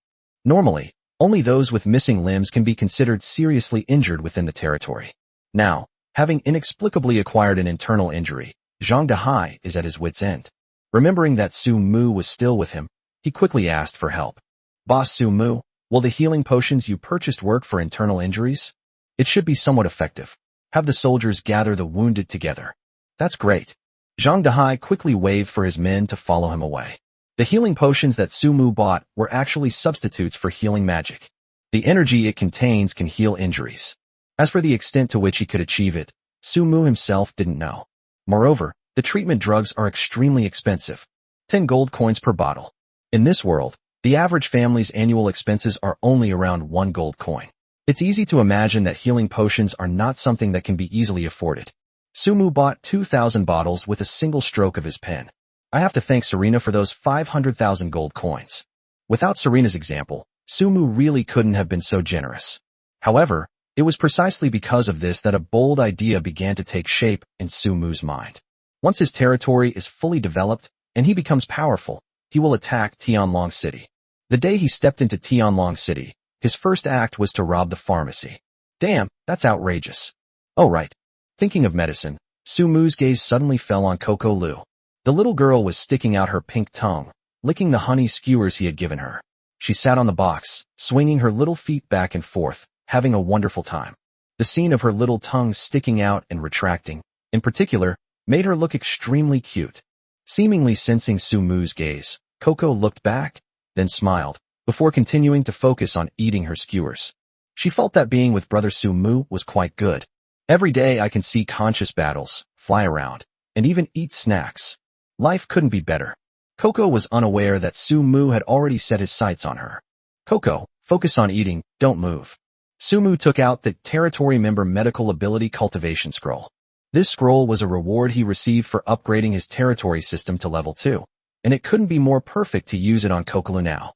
Speaker 1: Normally, only those with missing limbs can be considered seriously injured within the territory. Now, having inexplicably acquired an internal injury, Zhang Dehai is at his wit's end. Remembering that Su Mu was still with him, he quickly asked for help. Boss Su Mu, will the healing potions you purchased work for internal injuries? It should be somewhat effective. Have the soldiers gather the wounded together. That's great. Zhang Dehai quickly waved for his men to follow him away. The healing potions that Su Mu bought were actually substitutes for healing magic. The energy it contains can heal injuries. As for the extent to which he could achieve it, Su Mu himself didn't know. Moreover, the treatment drugs are extremely expensive. 10 gold coins per bottle. In this world, the average family's annual expenses are only around 1 gold coin. It's easy to imagine that healing potions are not something that can be easily afforded. Sumu bought 2,000 bottles with a single stroke of his pen. I have to thank Serena for those 500,000 gold coins. Without Serena's example, Sumu really couldn't have been so generous. However, it was precisely because of this that a bold idea began to take shape in Sumu's mind. Once his territory is fully developed and he becomes powerful, he will attack Tianlong City. The day he stepped into Tianlong City, his first act was to rob the pharmacy. Damn, that's outrageous. Oh right. Thinking of medicine, Sumu's gaze suddenly fell on Coco Lu. The little girl was sticking out her pink tongue, licking the honey skewers he had given her. She sat on the box, swinging her little feet back and forth, having a wonderful time. The scene of her little tongue sticking out and retracting, in particular, made her look extremely cute. Seemingly sensing Sumu's gaze, Coco looked back, then smiled, before continuing to focus on eating her skewers. She felt that being with brother Sumu was quite good. Every day I can see conscious battles, fly around, and even eat snacks. Life couldn't be better. Coco was unaware that Sumu had already set his sights on her. Coco, focus on eating, don't move. Sumu took out the Territory Member Medical Ability Cultivation Scroll. This scroll was a reward he received for upgrading his territory system to level 2, and it couldn't be more perfect to use it on Kokolu now.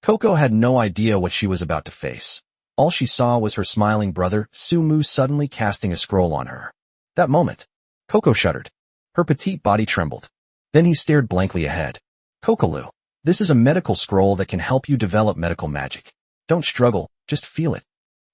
Speaker 1: Coco had no idea what she was about to face. All she saw was her smiling brother, Sumu, suddenly casting a scroll on her. That moment, Coco shuddered. Her petite body trembled. Then he stared blankly ahead. Kokolu, this is a medical scroll that can help you develop medical magic. Don't struggle, just feel it.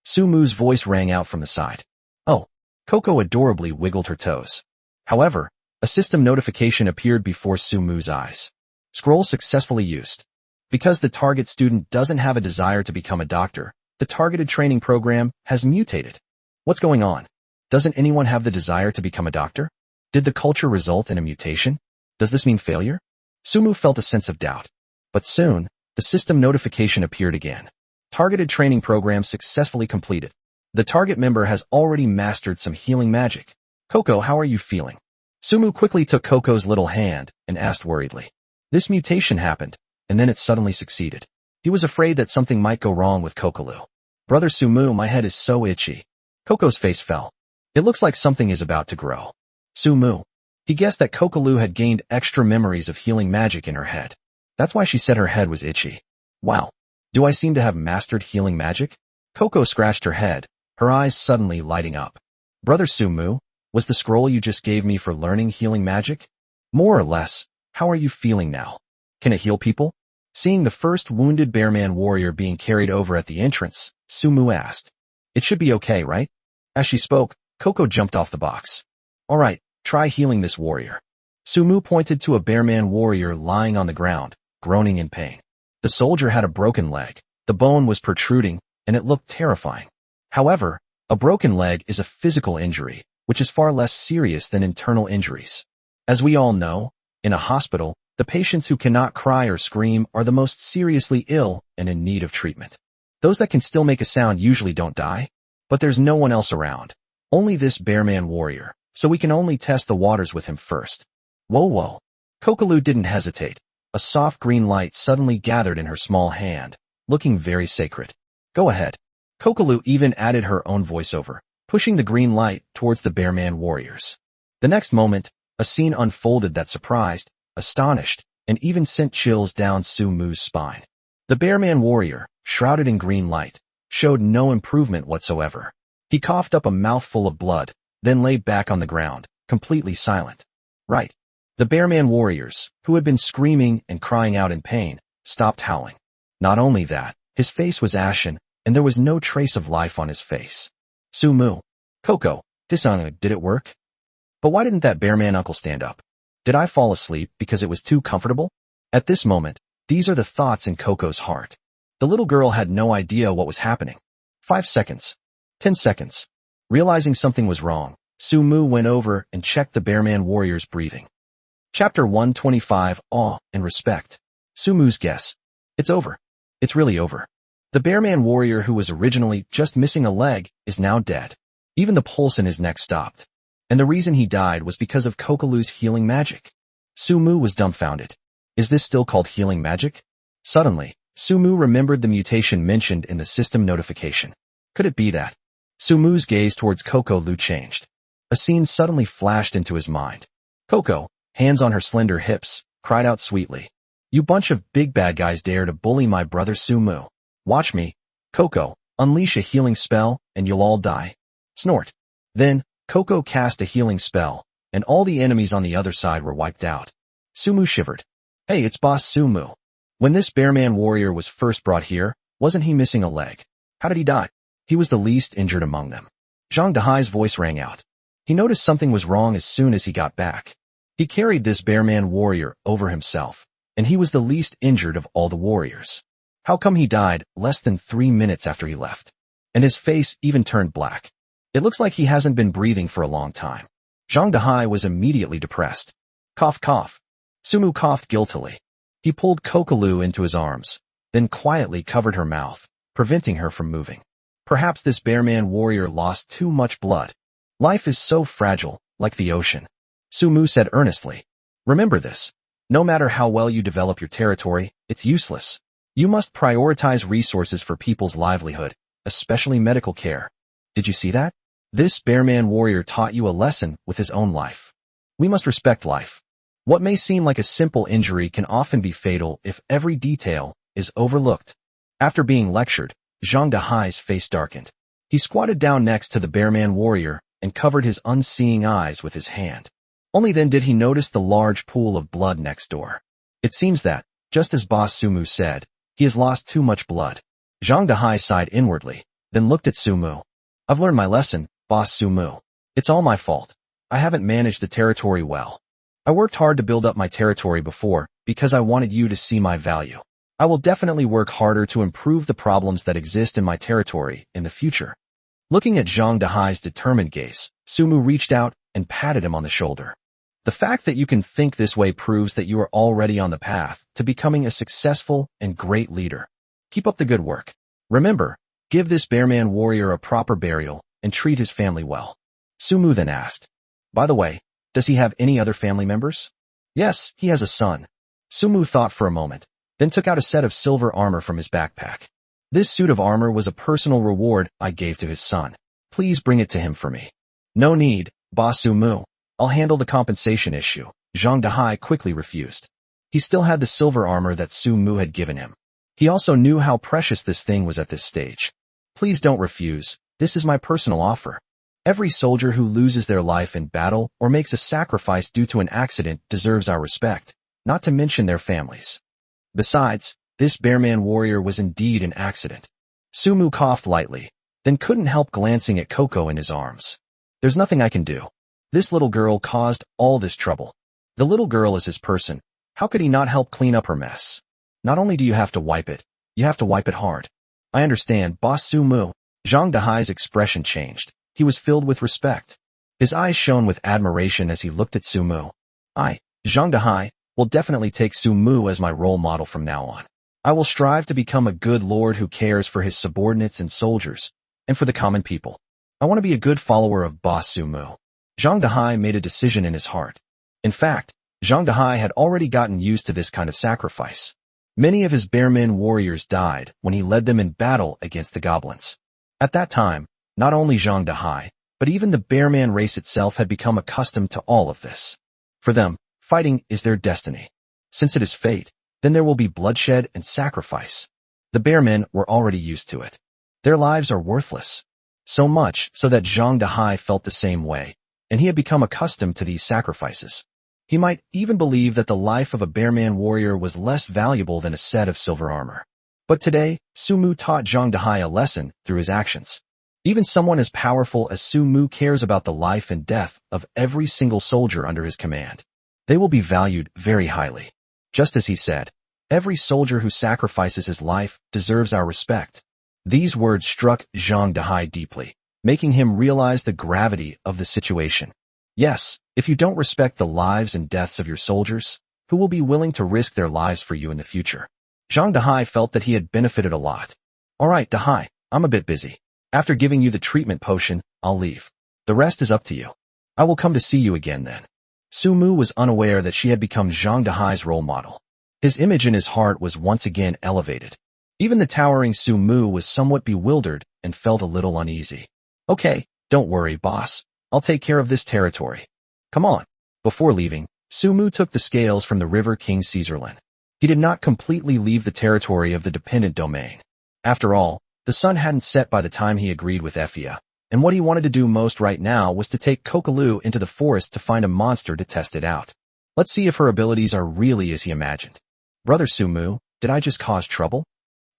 Speaker 1: Sumu's voice rang out from the side. Oh. Coco adorably wiggled her toes. However, a system notification appeared before Sumu's eyes. Scroll successfully used. Because the target student doesn't have a desire to become a doctor, the targeted training program has mutated. What's going on? Doesn't anyone have the desire to become a doctor? Did the culture result in a mutation? Does this mean failure? Sumu felt a sense of doubt. But soon, the system notification appeared again. Targeted training program successfully completed. The target member has already mastered some healing magic. Coco, how are you feeling? Sumu quickly took Coco's little hand and asked worriedly. This mutation happened, and then it suddenly succeeded. He was afraid that something might go wrong with Kokolu. Brother Sumu, my head is so itchy. Coco's face fell. It looks like something is about to grow. Sumu. He guessed that Kokolu had gained extra memories of healing magic in her head. That's why she said her head was itchy. Wow. Do I seem to have mastered healing magic? Coco scratched her head, her eyes suddenly lighting up. Brother Sumu, was the scroll you just gave me for learning healing magic? More or less, how are you feeling now? Can it heal people? Seeing the first wounded Bearman warrior being carried over at the entrance, Sumu asked. It should be okay, right? As she spoke, Coco jumped off the box. Alright, try healing this warrior. Sumu pointed to a Bearman warrior lying on the ground, groaning in pain. The soldier had a broken leg, the bone was protruding, and it looked terrifying. However, a broken leg is a physical injury, which is far less serious than internal injuries. As we all know, in a hospital, the patients who cannot cry or scream are the most seriously ill and in need of treatment. Those that can still make a sound usually don't die, but there's no one else around. Only this Bearman warrior, so we can only test the waters with him first. Whoa. Kokolu didn't hesitate. A soft green light suddenly gathered in her small hand, looking very sacred. Go ahead. Kokolu even added her own voiceover, pushing the green light towards the Bearman warriors. The next moment, a scene unfolded that surprised, astonished, and even sent chills down Sumu's spine. The Bearman warrior, shrouded in green light, showed no improvement whatsoever. He coughed up a mouthful of blood, then lay back on the ground, completely silent. Right. The Bearman warriors, who had been screaming and crying out in pain, stopped howling. Not only that, his face was ashen, and there was no trace of life on his face. Sumu. Coco, did it work? But why didn't that Bearman uncle stand up? Did I fall asleep because it was too comfortable? At this moment, these are the thoughts in Coco's heart. The little girl had no idea what was happening. 5 seconds. 10 seconds. Realizing something was wrong, Sumu went over and checked the Bearman warrior's breathing. Chapter 125, Awe and Respect. Sumu's guess. It's over. It's really over. The Bearman warrior who was originally just missing a leg is now dead. Even the pulse in his neck stopped. And the reason he died was because of Kokolu's healing magic. Sumu was dumbfounded. Is this still called healing magic? Suddenly, Sumu remembered the mutation mentioned in the system notification. Could it be that? Sumu's gaze towards Coco Lu changed. A scene suddenly flashed into his mind. Coco, hands on her slender hips, cried out sweetly. You bunch of big bad guys dare to bully my brother Sumu. Watch me. Coco, unleash a healing spell, and you'll all die. Snort. Then, Coco cast a healing spell, and all the enemies on the other side were wiped out. Sumu shivered. Hey, it's Boss Sumu. When this Bearman warrior was first brought here, wasn't he missing a leg? How did he die? He was the least injured among them. Zhang Dahai's voice rang out. He noticed something was wrong as soon as he got back. He carried this Bearman warrior over himself, and he was the least injured of all the warriors. How come he died less than 3 minutes after he left? And his face even turned black. It looks like he hasn't been breathing for a long time. Zhang Dahai was immediately depressed. Cough, cough. Sumu coughed guiltily. He pulled Kokolu into his arms, then quietly covered her mouth, preventing her from moving. Perhaps this Bearman warrior lost too much blood. Life is so fragile, like the ocean. Sumu said earnestly. Remember this. No matter how well you develop your territory, it's useless. You must prioritize resources for people's livelihood, especially medical care. Did you see that? This Bearman warrior taught you a lesson with his own life. We must respect life. What may seem like a simple injury can often be fatal if every detail is overlooked. After being lectured, Zhang Dahai's face darkened. He squatted down next to the Bearman warrior and covered his unseeing eyes with his hand. Only then did he notice the large pool of blood next door. It seems that, just as Boss Sumu said, he has lost too much blood. Zhang Dahai sighed inwardly, then looked at Sumu. I've learned my lesson, Boss Sumu. It's all my fault. I haven't managed the territory well. I worked hard to build up my territory before, because I wanted you to see my value. I will definitely work harder to improve the problems that exist in my territory in the future. Looking at Zhang Dahai's determined gaze, Sumu reached out and patted him on the shoulder. The fact that you can think this way proves that you are already on the path to becoming a successful and great leader. Keep up the good work. Remember, give this Bearman warrior a proper burial and treat his family well. Sumu then asked, by the way, does he have any other family members? Yes, he has a son. Sumu thought for a moment, then took out a set of silver armor from his backpack. This suit of armor was a personal reward I gave to his son. Please bring it to him for me. No need, Boss Sumu. I'll handle the compensation issue. Zhang Dahai quickly refused. He still had the silver armor that Sumu had given him. He also knew how precious this thing was at this stage. Please don't refuse. This is my personal offer. Every soldier who loses their life in battle or makes a sacrifice due to an accident deserves our respect, not to mention their families. Besides, this Bearman warrior was indeed an accident. Sumu coughed lightly, then couldn't help glancing at Coco in his arms. There's nothing I can do. This little girl caused all this trouble. The little girl is his person. How could he not help clean up her mess? Not only do you have to wipe it, you have to wipe it hard. I understand, Boss Sumu. Zhang Dahai's expression changed. He was filled with respect. His eyes shone with admiration as he looked at Sumu. I, Zhang Dahai, will definitely take Sumu as my role model from now on. I will strive to become a good lord who cares for his subordinates and soldiers, and for the common people. I want to be a good follower of Boss Sumu. Zhang Dahai made a decision in his heart. In fact, Zhang Dahai had already gotten used to this kind of sacrifice. Many of his Bearman warriors died when he led them in battle against the goblins. At that time, not only Zhang Dahai, but even the Bearman race itself had become accustomed to all of this. For them, fighting is their destiny. Since it is fate, then there will be bloodshed and sacrifice. The Bearmen were already used to it. Their lives are worthless. So much so that Zhang Dahai felt the same way, and he had become accustomed to these sacrifices. He might even believe that the life of a Bearman warrior was less valuable than a set of silver armor. But today, Sumu taught Zhang Dahai a lesson through his actions. Even someone as powerful as Sumu cares about the life and death of every single soldier under his command. They will be valued very highly. Just as he said, every soldier who sacrifices his life deserves our respect. These words struck Zhang Dahai deeply, making him realize the gravity of the situation. Yes, if you don't respect the lives and deaths of your soldiers, who will be willing to risk their lives for you in the future? Zhang Dahai felt that he had benefited a lot. All right, Dahai, I'm a bit busy. After giving you the treatment potion, I'll leave. The rest is up to you. I will come to see you again then. Sumu was unaware that she had become Zhang Dahai's role model. His image in his heart was once again elevated. Even the towering Sumu was somewhat bewildered and felt a little uneasy. Okay, don't worry, boss. I'll take care of this territory. Come on. Before leaving, Sumu took the scales from the River King Caesarland. He did not completely leave the territory of the dependent domain. After all, the sun hadn't set by the time he agreed with Effia, and what he wanted to do most right now was to take Kokoloo into the forest to find a monster to test it out. Let's see if her abilities are really as he imagined. Brother Sumu, did I just cause trouble?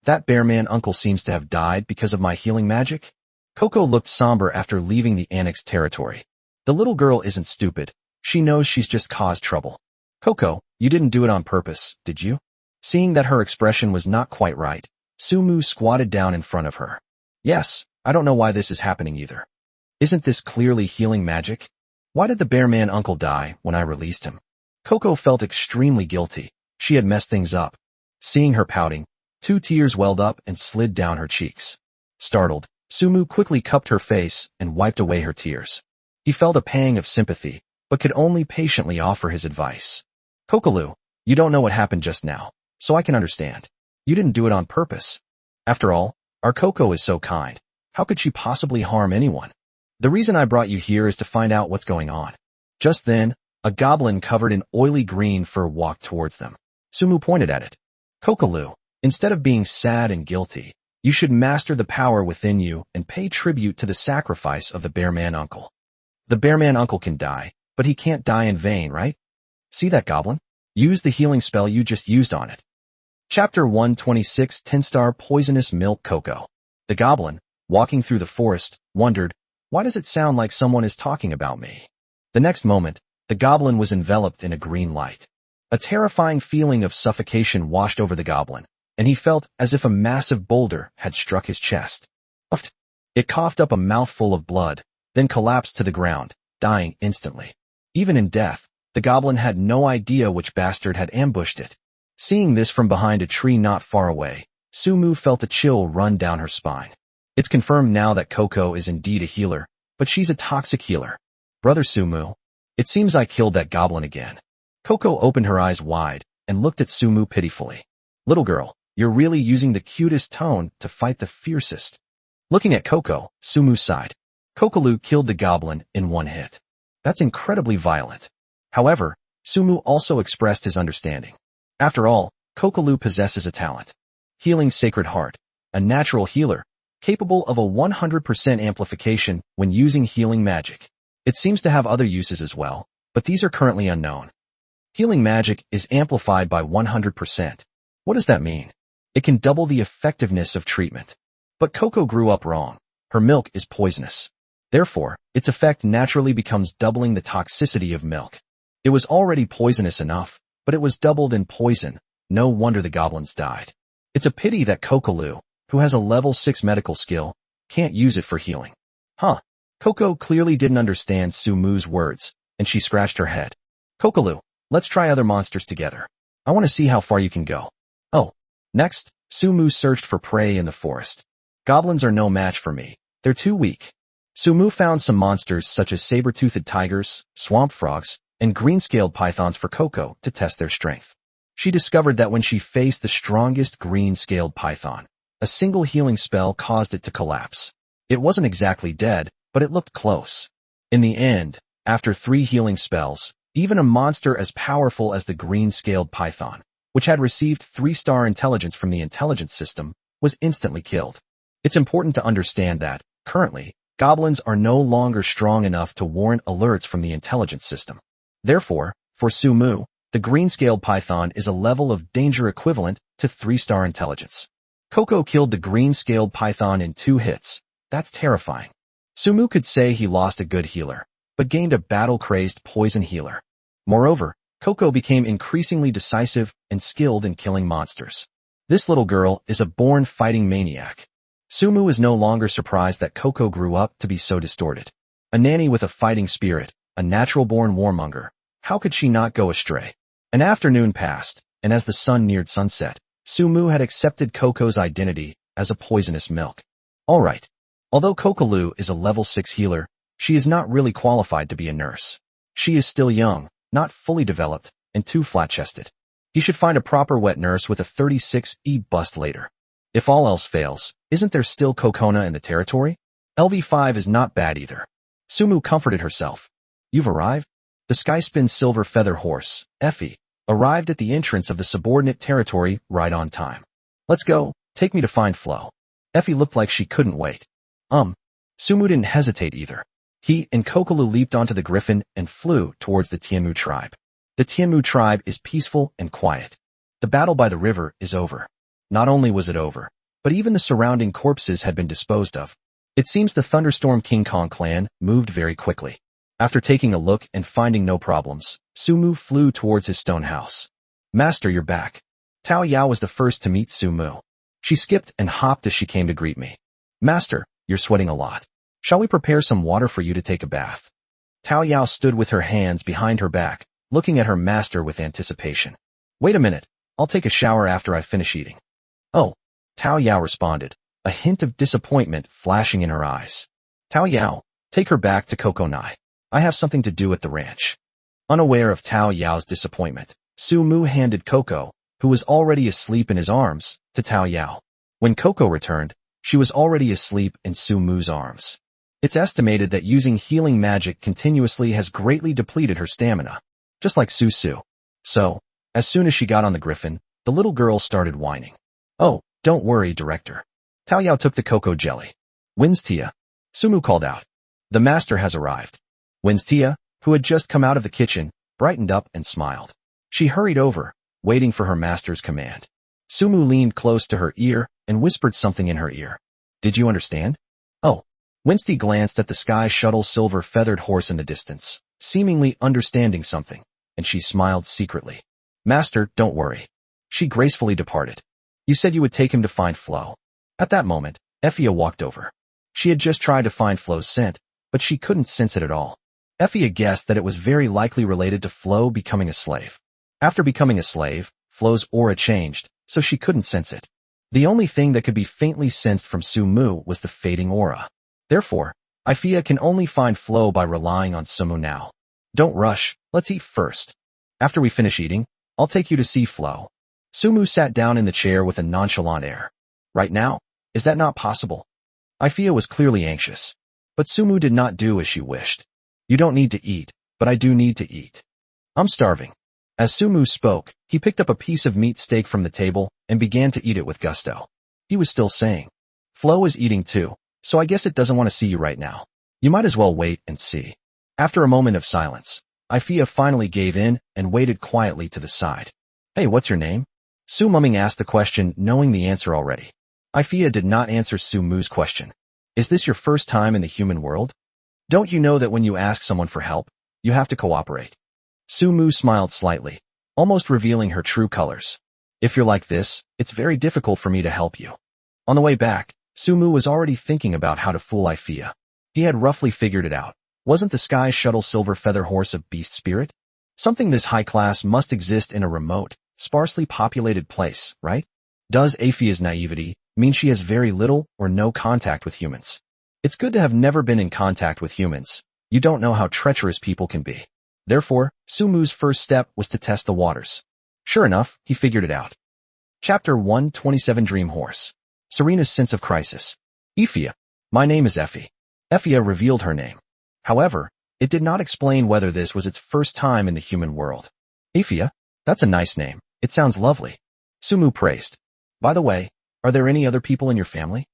Speaker 1: That bearman uncle seems to have died because of my healing magic? Coco looked somber after leaving the annexed territory. The little girl isn't stupid. She knows she's just caused trouble. Coco, you didn't do it on purpose, did you? Seeing that her expression was not quite right, Sumu squatted down in front of her. Yes, I don't know why this is happening either. Isn't this clearly healing magic? Why did the bearman uncle die when I released him? Coco felt extremely guilty. She had messed things up. Seeing her pouting, 2 tears welled up and slid down her cheeks. Startled, Sumu quickly cupped her face and wiped away her tears. He felt a pang of sympathy, but could only patiently offer his advice. Kokoloo, you don't know what happened just now, so I can understand. You didn't do it on purpose. After all, our Coco is so kind. How could she possibly harm anyone? The reason I brought you here is to find out what's going on. Just then, a goblin covered in oily green fur walked towards them. Sumu pointed at it. Kokoloo, instead of being sad and guilty, you should master the power within you and pay tribute to the sacrifice of the bearman uncle. The bearman uncle can die, but he can't die in vain, right? See that goblin? Use the healing spell you just used on it. Chapter 126 10-Star Poisonous Milk Cocoa. The goblin, walking through the forest, wondered, why does it sound like someone is talking about me? The next moment, the goblin was enveloped in a green light. A terrifying feeling of suffocation washed over the goblin, and he felt as if a massive boulder had struck his chest. It coughed up a mouthful of blood, then collapsed to the ground, dying instantly. Even in death, the goblin had no idea which bastard had ambushed it. Seeing this from behind a tree not far away, Sumu felt a chill run down her spine. It's confirmed now that Coco is indeed a healer, but she's a toxic healer. Brother Sumu, it seems I killed that goblin again. Coco opened her eyes wide and looked at Sumu pitifully. Little girl, you're really using the cutest tone to fight the fiercest. Looking at Coco, Sumu sighed. Kokoloo killed the goblin in one hit. That's incredibly violent. However, Sumu also expressed his understanding. After all, Kokoloo possesses a talent. Healing Sacred Heart, a natural healer, capable of a 100% amplification when using healing magic. It seems to have other uses as well, but these are currently unknown. Healing magic is amplified by 100%. What does that mean? It can double the effectiveness of treatment. But Coco grew up wrong. Her milk is poisonous. Therefore, its effect naturally becomes doubling the toxicity of milk. It was already poisonous enough, but it was doubled in poison. No wonder the goblins died. It's a pity that Kokoloo, who has a level 6 medical skill, can't use it for healing. Coco clearly didn't understand Sumu's words, and she scratched her head. Kokoloo, let's try other monsters together. I want to see how far you can go. Next, Sumu searched for prey in the forest. Goblins are no match for me. They're too weak. Sumu found some monsters such as saber-toothed tigers, swamp frogs, and green-scaled pythons for Coco to test their strength. She discovered that when she faced the strongest green-scaled python, a single healing spell caused it to collapse. It wasn't exactly dead, but it looked close. In the end, after 3 healing spells, even a monster as powerful as the green-scaled python, which had received 3-star intelligence from the intelligence system, was instantly killed. It's important to understand that, currently, goblins are no longer strong enough to warrant alerts from the intelligence system. Therefore, for Sumu, the green-scaled python is a level of danger equivalent to 3-star intelligence. Coco killed the green-scaled python in 2 hits. That's terrifying. Sumu could say he lost a good healer, but gained a battle-crazed poison healer. Moreover, Coco became increasingly decisive and skilled in killing monsters. This little girl is a born fighting maniac. Sumu is no longer surprised that Coco grew up to be so distorted. A nanny with a fighting spirit, a natural-born warmonger. How could she not go astray? An afternoon passed, and as the sun neared sunset, Sumu had accepted Coco's identity as a poisonous milk. Alright. Although Kokoloo is a level 6 healer, she is not really qualified to be a nurse. She is still young, not fully developed, and too flat-chested. He should find a proper wet nurse with a 36E bust later. If all else fails, isn't there still Kokona in the territory? LV5 is not bad either. Sumu comforted herself. You've arrived? The Skyspin Silver Feather Horse, Effie, arrived at the entrance of the subordinate territory right on time. Let's go, take me to find Flo. Effie looked like she couldn't wait. Sumu didn't hesitate either. He and Kokolu leaped onto the griffin and flew towards the Tianmu tribe. The Tianmu tribe is peaceful and quiet. The battle by the river is over. Not only was it over, but even the surrounding corpses had been disposed of. It seems the Thunderstorm King Kong clan moved very quickly. After taking a look and finding no problems, Sumu flew towards his stone house. Master, you're back. Tao Yao was the first to meet Sumu. She skipped and hopped as she came to greet me. Master, you're sweating a lot. Shall we prepare some water for you to take a bath? Tao Yao stood with her hands behind her back, looking at her master with anticipation. Wait a minute, I'll take a shower after I finish eating. Oh, Tao Yao responded, a hint of disappointment flashing in her eyes. Tao Yao, take her back to Kokonai. I have something to do at the ranch. Unaware of Tao Yao's disappointment, Sumu handed Coco, who was already asleep in his arms, to Tao Yao. When Coco returned, she was already asleep in Sumu's arms. It's estimated that using healing magic continuously has greatly depleted her stamina, just like Susu. So, as soon as she got on the griffin, the little girl started whining. Oh, don't worry, director. Tao Yao took the cocoa jelly. When's Tia? Sumu called out. The master has arrived. When's Tia, who had just come out of the kitchen, brightened up and smiled. She hurried over, waiting for her master's command. Sumu leaned close to her ear and whispered something in her ear. Did you understand? Oh. Winsty glanced at the sky shuttle silver feathered horse in the distance, seemingly understanding something, and she smiled secretly. Master, don't worry. She gracefully departed. You said you would take him to find Flo. At that moment, Effia walked over. She had just tried to find Flo's scent, but she couldn't sense it at all. Effia guessed that it was very likely related to Flo becoming a slave. After becoming a slave, Flo's aura changed, so she couldn't sense it. The only thing that could be faintly sensed from Sumu was the fading aura. Therefore, Ifia can only find Flo by relying on Sumu now. Don't rush, let's eat first. After we finish eating, I'll take you to see Flo. Sumu sat down in the chair with a nonchalant air. Right now? Is that not possible? Ifia was clearly anxious. But Sumu did not do as she wished. You don't need to eat, but I do need to eat. I'm starving. As Sumu spoke, he picked up a piece of meat steak from the table and began to eat it with gusto. He was still saying, Flo is eating too. So I guess it doesn't want to see you right now. You might as well wait and see. After a moment of silence, Ifia finally gave in and waited quietly to the side. Hey, what's your name? Su Mumming asked the question knowing the answer already. Ifia did not answer Sumu's question. Is this your first time in the human world? Don't you know that when you ask someone for help, you have to cooperate? Sumu smiled slightly, almost revealing her true colors. If you're like this, it's very difficult for me to help you. On the way back, Sumu was already thinking about how to fool Ifia. He had roughly figured it out. Wasn't the Sky Shuttle Silver Feather Horse a beast spirit? Something this high class must exist in a remote, sparsely populated place, right? Does Ifia's naivety mean she has very little or no contact with humans? It's good to have never been in contact with humans. You don't know how treacherous people can be. Therefore, Sumu's first step was to test the waters. Sure enough, he figured it out. Chapter 127 Dream Horse. Serena's sense of crisis. Ifia. My name is Effie. Effia revealed her name. However, it did not explain whether this was its first time in the human world. Ifia? That's a nice name. It sounds lovely. Sumu praised. By the way, are there any other people in your family?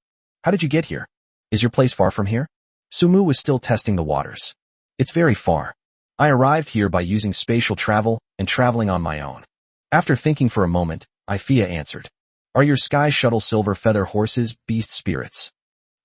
Speaker 1: How did you get here? Is your place far from here? Sumu was still testing the waters. It's very far. I arrived here by using spatial travel and traveling on my own. After thinking for a moment, Ifia answered. Are your Sky Shuttle Silver Feather Horses beast spirits?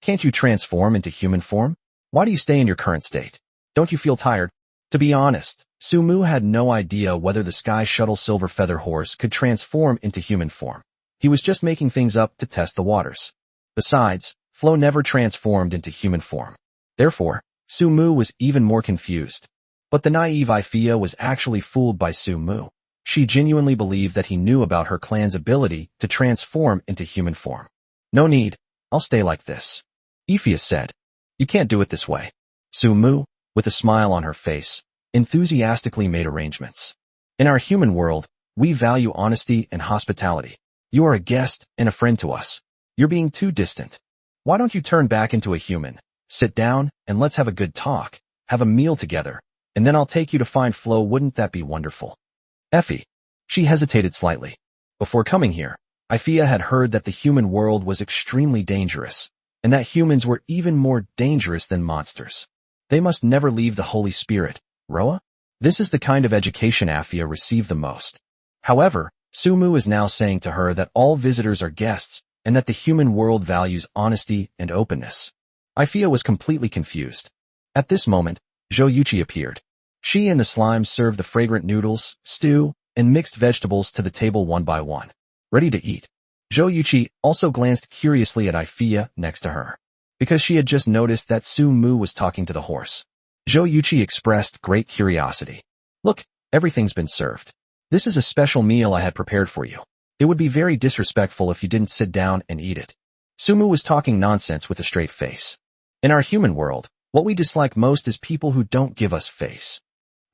Speaker 1: Can't you transform into human form? Why do you stay in your current state? Don't you feel tired? To be honest, Sumu had no idea whether the Sky Shuttle Silver Feather Horse could transform into human form. He was just making things up to test the waters. Besides, Flo never transformed into human form. Therefore, Sumu was even more confused. But the naive Ifia was actually fooled by Sumu. She genuinely believed that he knew about her clan's ability to transform into human form. No need, I'll stay like this. Ifia said. You can't do it this way. Sumu, with a smile on her face, enthusiastically made arrangements. In our human world, we value honesty and hospitality. You are a guest and a friend to us. You're being too distant. Why don't you turn back into a human? Sit down, and let's have a good talk. Have a meal together, and then I'll take you to find Flo. Wouldn't that be wonderful? Effie. She hesitated slightly. Before coming here, Ifea had heard that the human world was extremely dangerous, and that humans were even more dangerous than monsters. They must never leave the Holy Spirit. Roa? This is the kind of education Afia received the most. However, Sumu is now saying to her that all visitors are guests, and that the human world values honesty and openness. Ifea was completely confused. At this moment, Zhou appeared. She and the slime served the fragrant noodles, stew, and mixed vegetables to the table one by one, ready to eat. Zhou also glanced curiously at Ifea next to her, because she had just noticed that Sumu was talking to the horse. Zhou expressed great curiosity. Look, everything's been served. This is a special meal I had prepared for you. It would be very disrespectful if you didn't sit down and eat it. Sumu was talking nonsense with a straight face. In our human world, what we dislike most is people who don't give us face.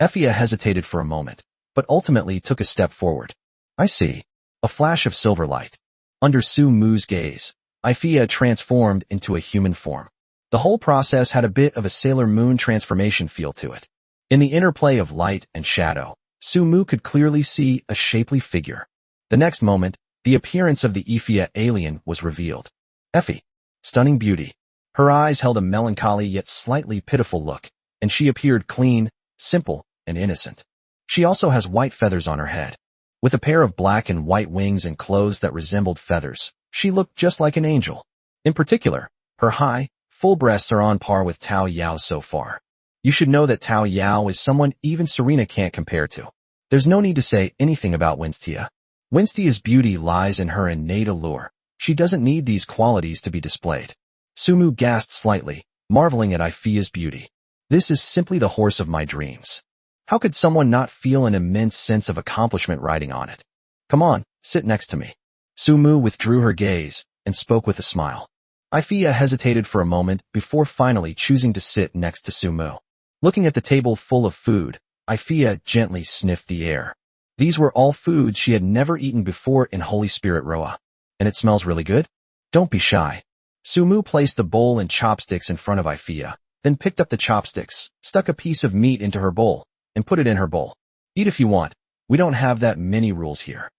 Speaker 1: Effia hesitated for a moment, but ultimately took a step forward. I see. A flash of silver light. Under Sumu's gaze, Ifea transformed into a human form. The whole process had a bit of a Sailor Moon transformation feel to it. In the interplay of light and shadow, Sumu could clearly see a shapely figure. The next moment, the appearance of the Ifea alien was revealed. Effie. Stunning beauty. Her eyes held a melancholy yet slightly pitiful look, and she appeared clean, simple, and innocent. She also has white feathers on her head. With a pair of black and white wings and clothes that resembled feathers, she looked just like an angel. In particular, her high, full breasts are on par with Tao Yao so far. You should know that Tao Yao is someone even Serena can't compare to. There's no need to say anything about Winstia. Winstia's beauty lies in her innate allure. She doesn't need these qualities to be displayed. Sumu gasped slightly, marveling at Ifea's beauty. This is simply the horse of my dreams. How could someone not feel an immense sense of accomplishment riding on it? Come on, sit next to me. Sumu withdrew her gaze and spoke with a smile. Ifea hesitated for a moment before finally choosing to sit next to Sumu. Looking at the table full of food, Ifea gently sniffed the air. These were all foods she had never eaten before in Holy Spirit Roa. And it smells really good? Don't be shy. Sumu placed the bowl and chopsticks in front of Ifea, then picked up the chopsticks, stuck a piece of meat into her bowl, and put it in her bowl. Eat if you want. We don't have that many rules here.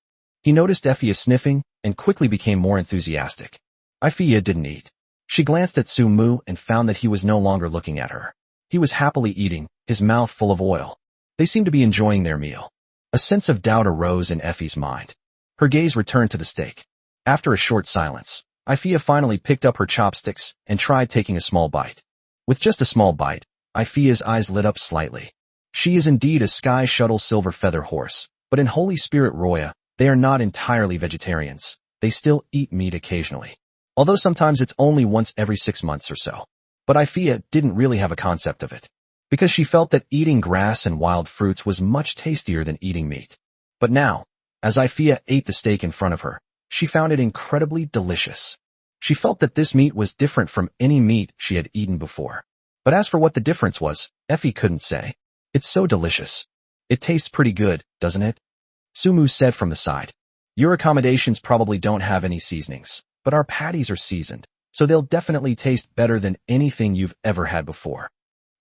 Speaker 1: He noticed Ifea sniffing and quickly became more enthusiastic. Ifea didn't eat. She glanced at Sumu and found that he was no longer looking at her. He was happily eating, his mouth full of oil. They seemed to be enjoying their meal. A sense of doubt arose in Effie's mind. Her gaze returned to the steak. After a short silence, Ifea finally picked up her chopsticks and tried taking a small bite. With just a small bite, Ifea's eyes lit up slightly. She is indeed a sky shuttle silver feather horse, but in Holy Spirit Roya, they are not entirely vegetarians. They still eat meat occasionally. Although sometimes it's only once every 6 months or so. But Ifea didn't really have a concept of it, because she felt that eating grass and wild fruits was much tastier than eating meat. But now, as Ifea ate the steak in front of her, she found it incredibly delicious. She felt that this meat was different from any meat she had eaten before. But as for what the difference was, Effie couldn't say. It's so delicious. It tastes pretty good, doesn't it? Sumu said from the side. Your accommodations probably don't have any seasonings, but our patties are seasoned, so they'll definitely taste better than anything you've ever had before.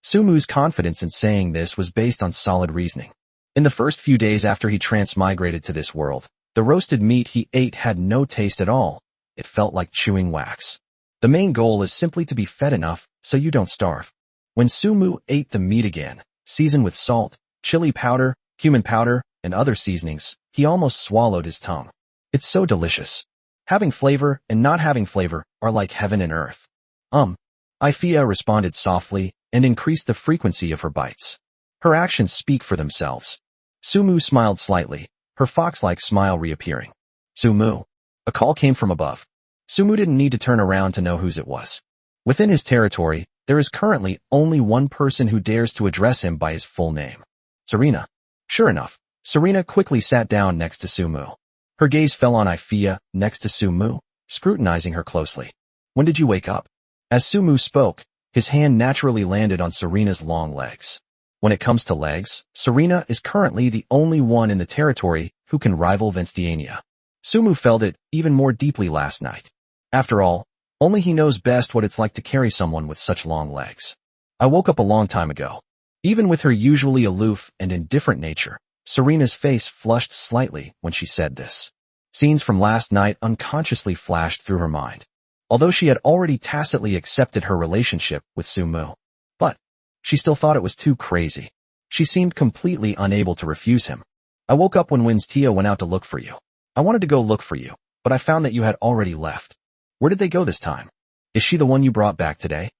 Speaker 1: Sumu's confidence in saying this was based on solid reasoning. In the first few days after he transmigrated to this world, the roasted meat he ate had no taste at all. It felt like chewing wax. The main goal is simply to be fed enough so you don't starve. When Sumu ate the meat again, seasoned with salt, chili powder, cumin powder, and other seasonings, he almost swallowed his tongue. It's so delicious. Having flavor and not having flavor are like heaven and earth. Ifea responded softly and increased the frequency of her bites. Her actions speak for themselves. Sumu smiled slightly, her fox-like smile reappearing. Sumu. A call came from above. Sumu didn't need to turn around to know whose it was. Within his territory, there is currently only one person who dares to address him by his full name. Serena. Sure enough, Serena quickly sat down next to Sumu. Her gaze fell on Ifea next to Sumu, scrutinizing her closely. When did you wake up? As Sumu spoke, his hand naturally landed on Serena's long legs. When it comes to legs, Serena is currently the only one in the territory who can rival Venstiania. Sumu felt it even more deeply last night. After all, only he knows best what it's like to carry someone with such long legs. I woke up a long time ago. Even with her usually aloof and indifferent nature, Serena's face flushed slightly when she said this. Scenes from last night unconsciously flashed through her mind. Although she had already tacitly accepted her relationship with Sumu. But she still thought it was too crazy. She seemed completely unable to refuse him. I woke up when Winstia went out to look for you. I wanted to go look for you, but I found that you had already left. Where did they go this time? Is she the one you brought back today?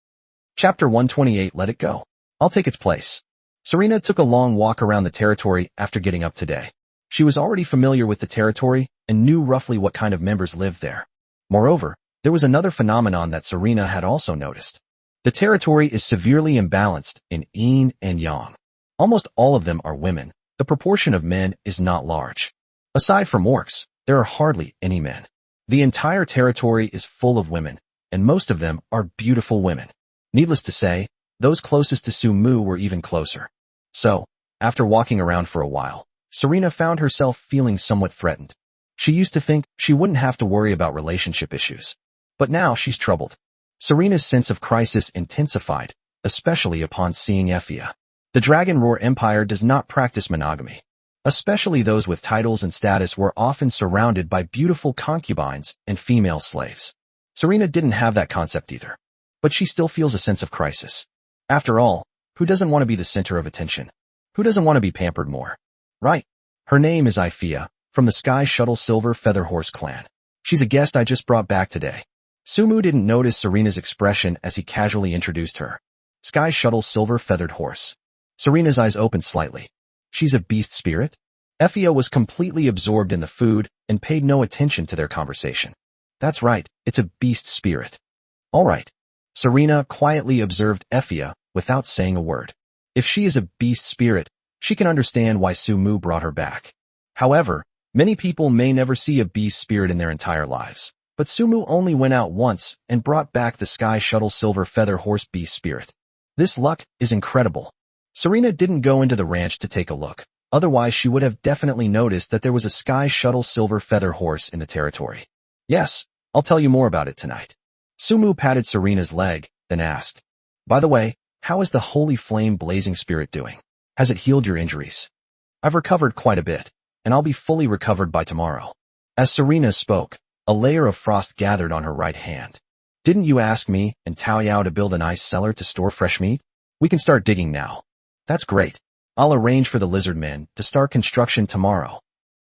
Speaker 1: Chapter 128. Let it go. I'll take its place. Serena took a long walk around the territory after getting up today. She was already familiar with the territory and knew roughly what kind of members lived there. Moreover, there was another phenomenon that Serena had also noticed. The territory is severely imbalanced in yin and yang. Almost all of them are women. The proportion of men is not large. Aside from orcs, there are hardly any men. The entire territory is full of women, and most of them are beautiful women. Needless to say, those closest to Sumu were even closer. So, after walking around for a while, Serena found herself feeling somewhat threatened. She used to think she wouldn't have to worry about relationship issues. But now she's troubled. Serena's sense of crisis intensified, especially upon seeing Effia. The Dragon Roar Empire does not practice monogamy. Especially those with titles and status were often surrounded by beautiful concubines and female slaves. Serena didn't have that concept either. But she still feels a sense of crisis. After all, who doesn't want to be the center of attention? Who doesn't want to be pampered more? Right. Her name is Ifia, from the Sky Shuttle Silver Feather Horse clan. She's a guest I just brought back today. Sumu didn't notice Serena's expression as he casually introduced her. Sky Shuttle Silver Feathered Horse. Serena's eyes opened slightly. She's a beast spirit? Effia was completely absorbed in the food and paid no attention to their conversation. That's right, it's a beast spirit. All right. Serena quietly observed Effia without saying a word. If she is a beast spirit, she can understand why Sumu brought her back. However, many people may never see a beast spirit in their entire lives. But Sumu only went out once and brought back the Sky Shuttle Silver Feather Horse beast spirit. This luck is incredible. Serena didn't go into the ranch to take a look. Otherwise, she would have definitely noticed that there was a Sky Shuttle Silver Feather Horse in the territory. Yes, I'll tell you more about it tonight. Sumu patted Serena's leg, then asked, by the way, how is the Holy Flame Blazing Spirit doing? Has it healed your injuries? I've recovered quite a bit, and I'll be fully recovered by tomorrow. As Serena spoke, a layer of frost gathered on her right hand. Didn't you ask me and Tao Yao to build an ice cellar to store fresh meat? We can start digging now. That's great. I'll arrange for the lizard men to start construction tomorrow.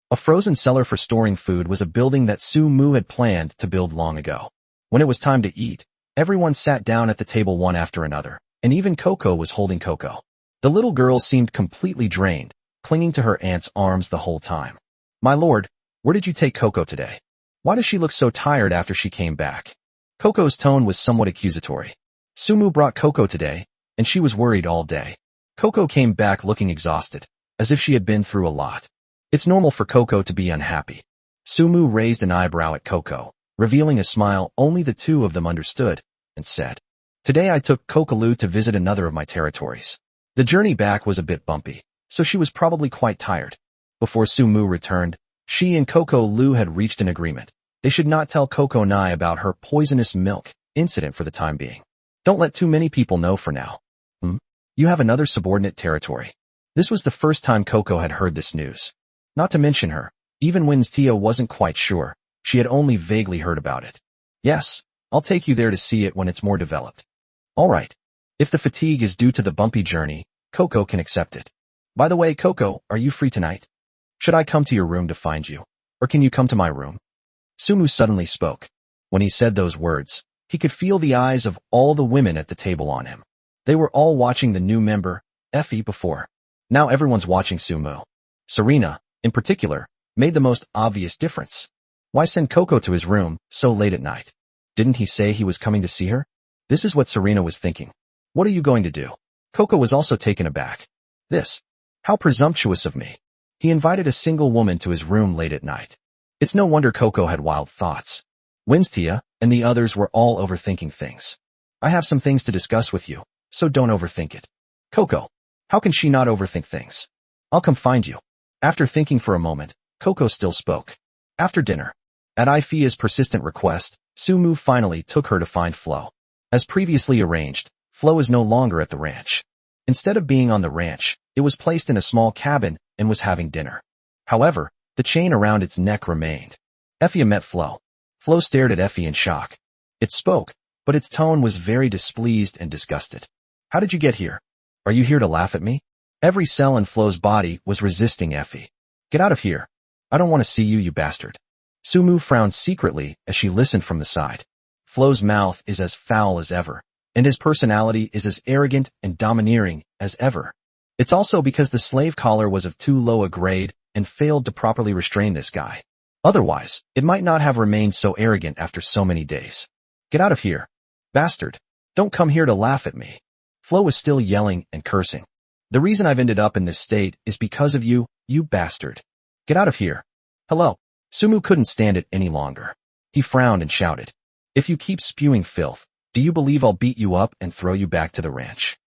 Speaker 1: A frozen cellar for storing food was a building that Su Mu had planned to build long ago. When it was time to eat, everyone sat down at the table one after another, and even Coco was holding Coco. The little girl seemed completely drained, clinging to her aunt's arms the whole time. My lord, where did you take Coco today? Why does she look so tired after she came back? Coco's tone was somewhat accusatory. Sumu brought Coco today, and she was worried all day. Coco came back looking exhausted, as if she had been through a lot. It's normal for Coco to be unhappy. Sumu raised an eyebrow at Coco, revealing a smile only the two of them understood, and said, Today I took Coco to visit another of my territories. The journey back was a bit bumpy, so she was probably quite tired. Before Sumu returned, she and Coco Lu had reached an agreement. They should not tell Coco Nai about her poisonous milk incident for the time being. Don't let too many people know for now. You have another subordinate territory. This was the first time Coco had heard this news. Not to mention her, even when Tia wasn't quite sure, she had only vaguely heard about it. Yes, I'll take you there to see it when it's more developed. All right. If the fatigue is due to the bumpy journey, Coco can accept it. By the way, Coco, are you free tonight? Should I come to your room to find you? Or can you come to my room? Sumu suddenly spoke. When he said those words, he could feel the eyes of all the women at the table on him. They were all watching the new member, Effie, before. Now everyone's watching Sumu. Serena, in particular, made the most obvious difference. Why send Coco to his room so late at night? Didn't he say he was coming to see her? This is what Serena was thinking. What are you going to do? Coco was also taken aback. This. How presumptuous of me. He invited a single woman to his room late at night. It's no wonder Coco had wild thoughts. Winstia and the others were all overthinking things. I have some things to discuss with you, so don't overthink it. Coco, how can she not overthink things? I'll come find you. After thinking for a moment, Coco still spoke. After dinner. At Ifia's persistent request, Sumu finally took her to find Flo. As previously arranged, Flo is no longer at the ranch. Instead of being on the ranch, it was placed in a small cabin and was having dinner. However, the chain around its neck remained. Effie met Flo. Flo stared at Effie in shock. It spoke, but its tone was very displeased and disgusted. How did you get here? Are you here to laugh at me? Every cell in Flo's body was resisting Effie. Get out of here. I don't want to see you, you bastard. Sumu frowned secretly as she listened from the side. Flo's mouth is as foul as ever, and his personality is as arrogant and domineering as ever. It's also because the slave collar was of too low a grade and failed to properly restrain this guy. Otherwise, it might not have remained so arrogant after so many days. Get out of here. Bastard. Don't come here to laugh at me. Flo was still yelling and cursing. The reason I've ended up in this state is because of you, you bastard. Get out of here. Hello. Sumu couldn't stand it any longer. He frowned and shouted. If you keep spewing filth, do you believe I'll beat you up and throw you back to the ranch?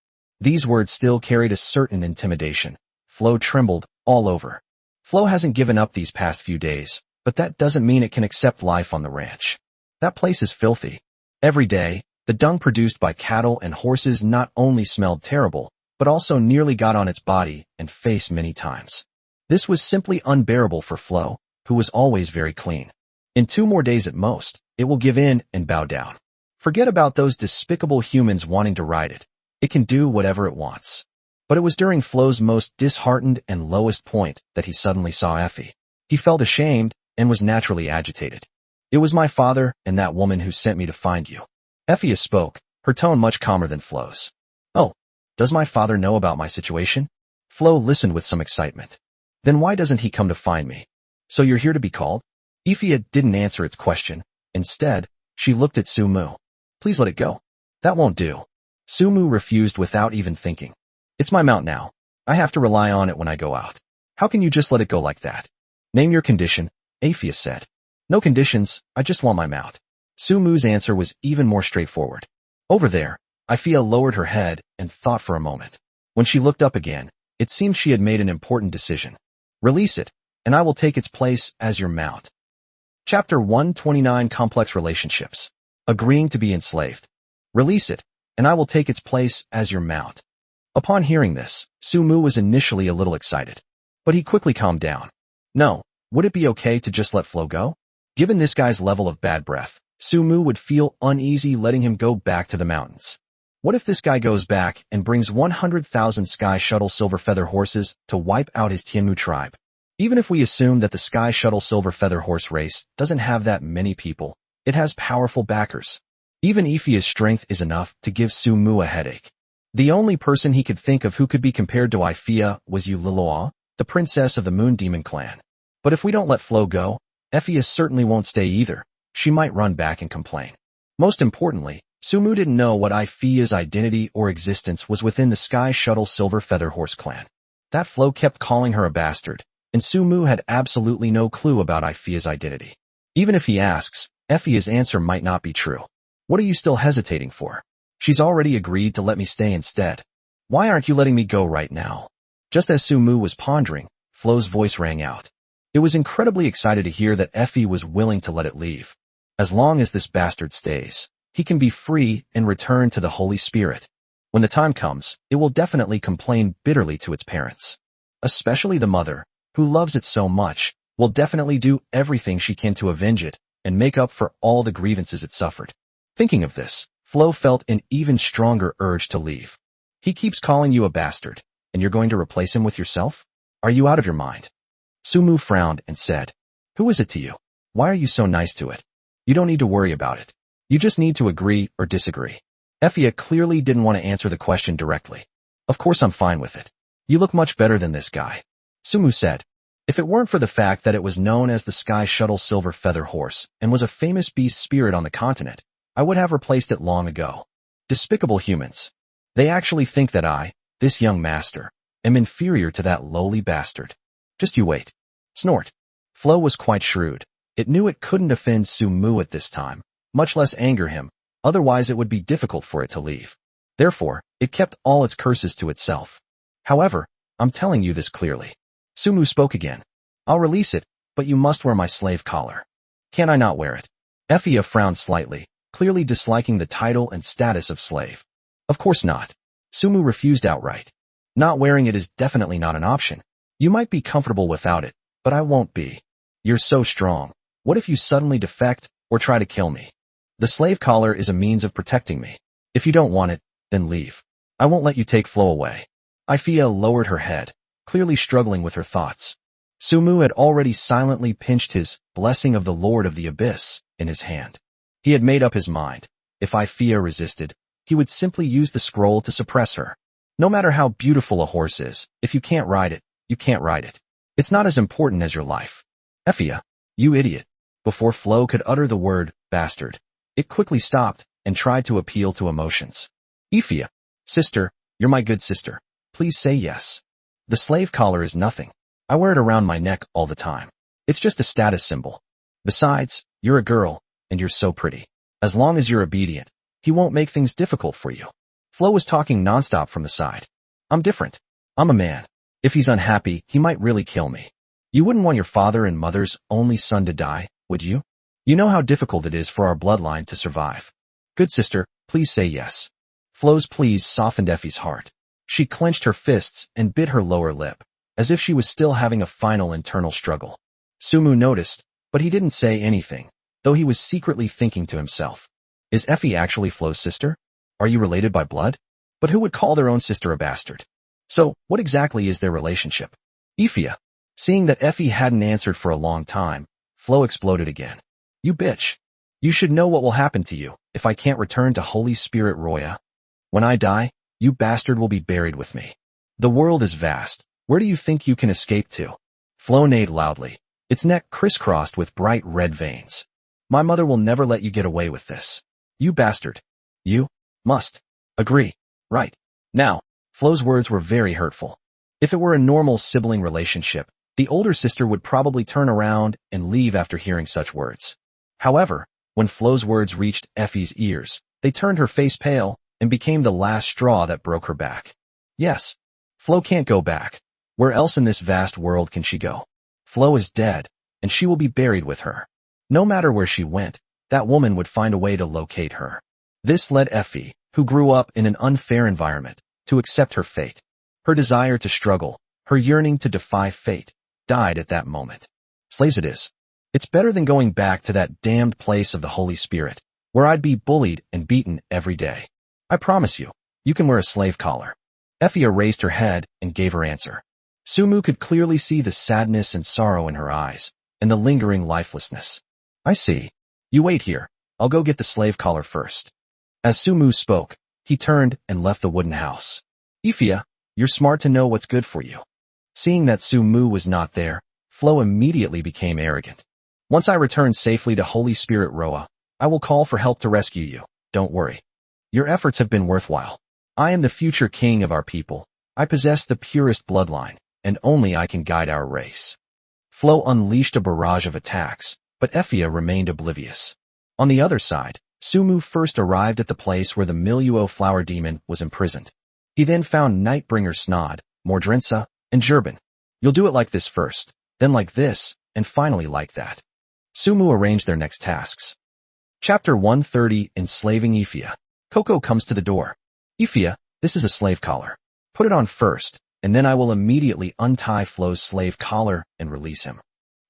Speaker 1: These words still carried a certain intimidation. Flo trembled all over. Flo hasn't given up these past few days, but that doesn't mean it can accept life on the ranch. That place is filthy. Every day, the dung produced by cattle and horses not only smelled terrible, but also nearly got on its body and face many times. This was simply unbearable for Flo, who was always very clean. In 2 more days at most, it will give in and bow down. Forget about those despicable humans wanting to ride it. It can do whatever it wants. But it was during Flo's most disheartened and lowest point that he suddenly saw Effie. He felt ashamed and was naturally agitated. It was my father and that woman who sent me to find you. Effie spoke, her tone much calmer than Flo's. Oh, does my father know about my situation? Flo listened with some excitement. Then why doesn't he come to find me? So you're here to be called? Effie didn't answer its question. Instead, she looked at Sumu. Please let it go. That won't do. Sumu refused without even thinking. It's my mount now. I have to rely on it when I go out. How can you just let it go like that? Name your condition, Aphia said. No conditions, I just want my mount. Sumu's answer was even more straightforward. Over there, Aphia lowered her head and thought for a moment. When she looked up again, it seemed she had made an important decision. Release it, and I will take its place as your mount. Chapter 129 Complex Relationships. Agreeing to be enslaved. Release it, and I will take its place as your mount. Upon hearing this, Sumu was initially a little excited. But he quickly calmed down. No, would it be okay to just let Flo go? Given this guy's level of bad breath, Sumu would feel uneasy letting him go back to the mountains. What if this guy goes back and brings 100,000 Sky Shuttle Silver Feather horses to wipe out his Tianmu tribe? Even if we assume that the Sky Shuttle Silver Feather horse race doesn't have that many people, it has powerful backers. Even Iphia's strength is enough to give Sumu a headache. The only person he could think of who could be compared to Iphia was Uliloa, the princess of the Moon Demon clan. But if we don't let Flo go, Iphia certainly won't stay either. She might run back and complain. Most importantly, Sumu didn't know what Iphia's identity or existence was within the Sky Shuttle Silver Feather Horse clan. That Flo kept calling her a bastard, and Sumu had absolutely no clue about Iphia's identity. Even if he asks, Iphia's answer might not be true. What are you still hesitating for? She's already agreed to let me stay instead. Why aren't you letting me go right now? Just as Sumu was pondering, Flo's voice rang out. It was incredibly excited to hear that Effie was willing to let it leave. As long as this bastard stays, he can be free and return to the Holy Spirit. When the time comes, it will definitely complain bitterly to its parents. Especially the mother, who loves it so much, will definitely do everything she can to avenge it and make up for all the grievances it suffered. Thinking of this, Flo felt an even stronger urge to leave. He keeps calling you a bastard, and you're going to replace him with yourself? Are you out of your mind? Sumu frowned and said, Who is it to you? Why are you so nice to it? You don't need to worry about it. You just need to agree or disagree. Effia clearly didn't want to answer the question directly. Of course I'm fine with it. You look much better than this guy. Sumu said. If it weren't for the fact that it was known as the Sky Shuttle Silver Feather Horse and was a famous beast spirit on the continent, I would have replaced it long ago. Despicable humans. They actually think that I, this young master, am inferior to that lowly bastard. Just you wait. Snort. Flo was quite shrewd. It knew it couldn't offend Sumu at this time, much less anger him, otherwise it would be difficult for it to leave. Therefore, it kept all its curses to itself. However, I'm telling you this clearly. Sumu spoke again. I'll release it, but you must wear my slave collar. Can I not wear it? Effia frowned slightly, clearly disliking the title and status of slave. Of course not. Sumu refused outright. Not wearing it is definitely not an option. You might be comfortable without it, but I won't be. You're so strong. What if you suddenly defect or try to kill me? The slave collar is a means of protecting me. If you don't want it, then leave. I won't let you take Flo away. Ifia lowered her head, clearly struggling with her thoughts. Sumu had already silently pinched his blessing of the Lord of the Abyss in his hand. He had made up his mind. If Ifia resisted, he would simply use the scroll to suppress her. No matter how beautiful a horse is, if you can't ride it, you can't ride it. It's not as important as your life. Effia, you idiot. Before Flo could utter the word, bastard, it quickly stopped and tried to appeal to emotions. Effia, sister, you're my good sister. Please say yes. The slave collar is nothing. I wear it around my neck all the time. It's just a status symbol. Besides, you're a girl, and you're so pretty. As long as you're obedient, he won't make things difficult for you. Flo was talking nonstop from the side. I'm different. I'm a man. If he's unhappy, he might really kill me. You wouldn't want your father and mother's only son to die, would you? You know how difficult it is for our bloodline to survive. Good sister, please say yes. Flo's pleas softened Effie's heart. She clenched her fists and bit her lower lip, as if she was still having a final internal struggle. Sumu noticed, but he didn't say anything, though he was secretly thinking to himself. Is Effie actually Flo's sister? Are you related by blood? But who would call their own sister a bastard? So, what exactly is their relationship? Ifia. Seeing that Effie hadn't answered for a long time, Flo exploded again. You bitch. You should know what will happen to you if I can't return to Holy Spirit Roya. When I die, you bastard will be buried with me. The world is vast. Where do you think you can escape to? Flo neighed loudly, its neck crisscrossed with bright red veins. My mother will never let you get away with this. You bastard. You must agree. Right. Now, Flo's words were very hurtful. If it were a normal sibling relationship, the older sister would probably turn around and leave after hearing such words. However, when Flo's words reached Effie's ears, they turned her face pale and became the last straw that broke her back. Yes, Flo can't go back. Where else in this vast world can she go? Flo is dead, and she will be buried with her. No matter where she went, that woman would find a way to locate her. This led Effie, who grew up in an unfair environment, to accept her fate. Her desire to struggle, her yearning to defy fate, died at that moment. Slaves it is. It's better than going back to that damned place of the Holy Spirit, where I'd be bullied and beaten every day. I promise you, you can wear a slave collar. Effia raised her head and gave her answer. Sumu could clearly see the sadness and sorrow in her eyes, and the lingering lifelessness. I see. You wait here. I'll go get the slave collar first. As Sumu spoke, he turned and left the wooden house. Ifia, you're smart to know what's good for you. Seeing that Sumu was not there, Flo immediately became arrogant. Once I return safely to Holy Spirit Roa, I will call for help to rescue you. Don't worry. Your efforts have been worthwhile. I am the future king of our people. I possess the purest bloodline, and only I can guide our race. Flo unleashed a barrage of attacks, but Effia remained oblivious. On the other side, Sumu first arrived at the place where the Miluo flower demon was imprisoned. He then found Nightbringer Snod, Mordrinsa, and Jerben. You'll do it like this first, then like this, and finally like that. Sumu arranged their next tasks. Chapter 130, Enslaving Ifia. Coco comes to the door. Ifia, this is a slave collar. Put it on first, and then I will immediately untie Flo's slave collar and release him.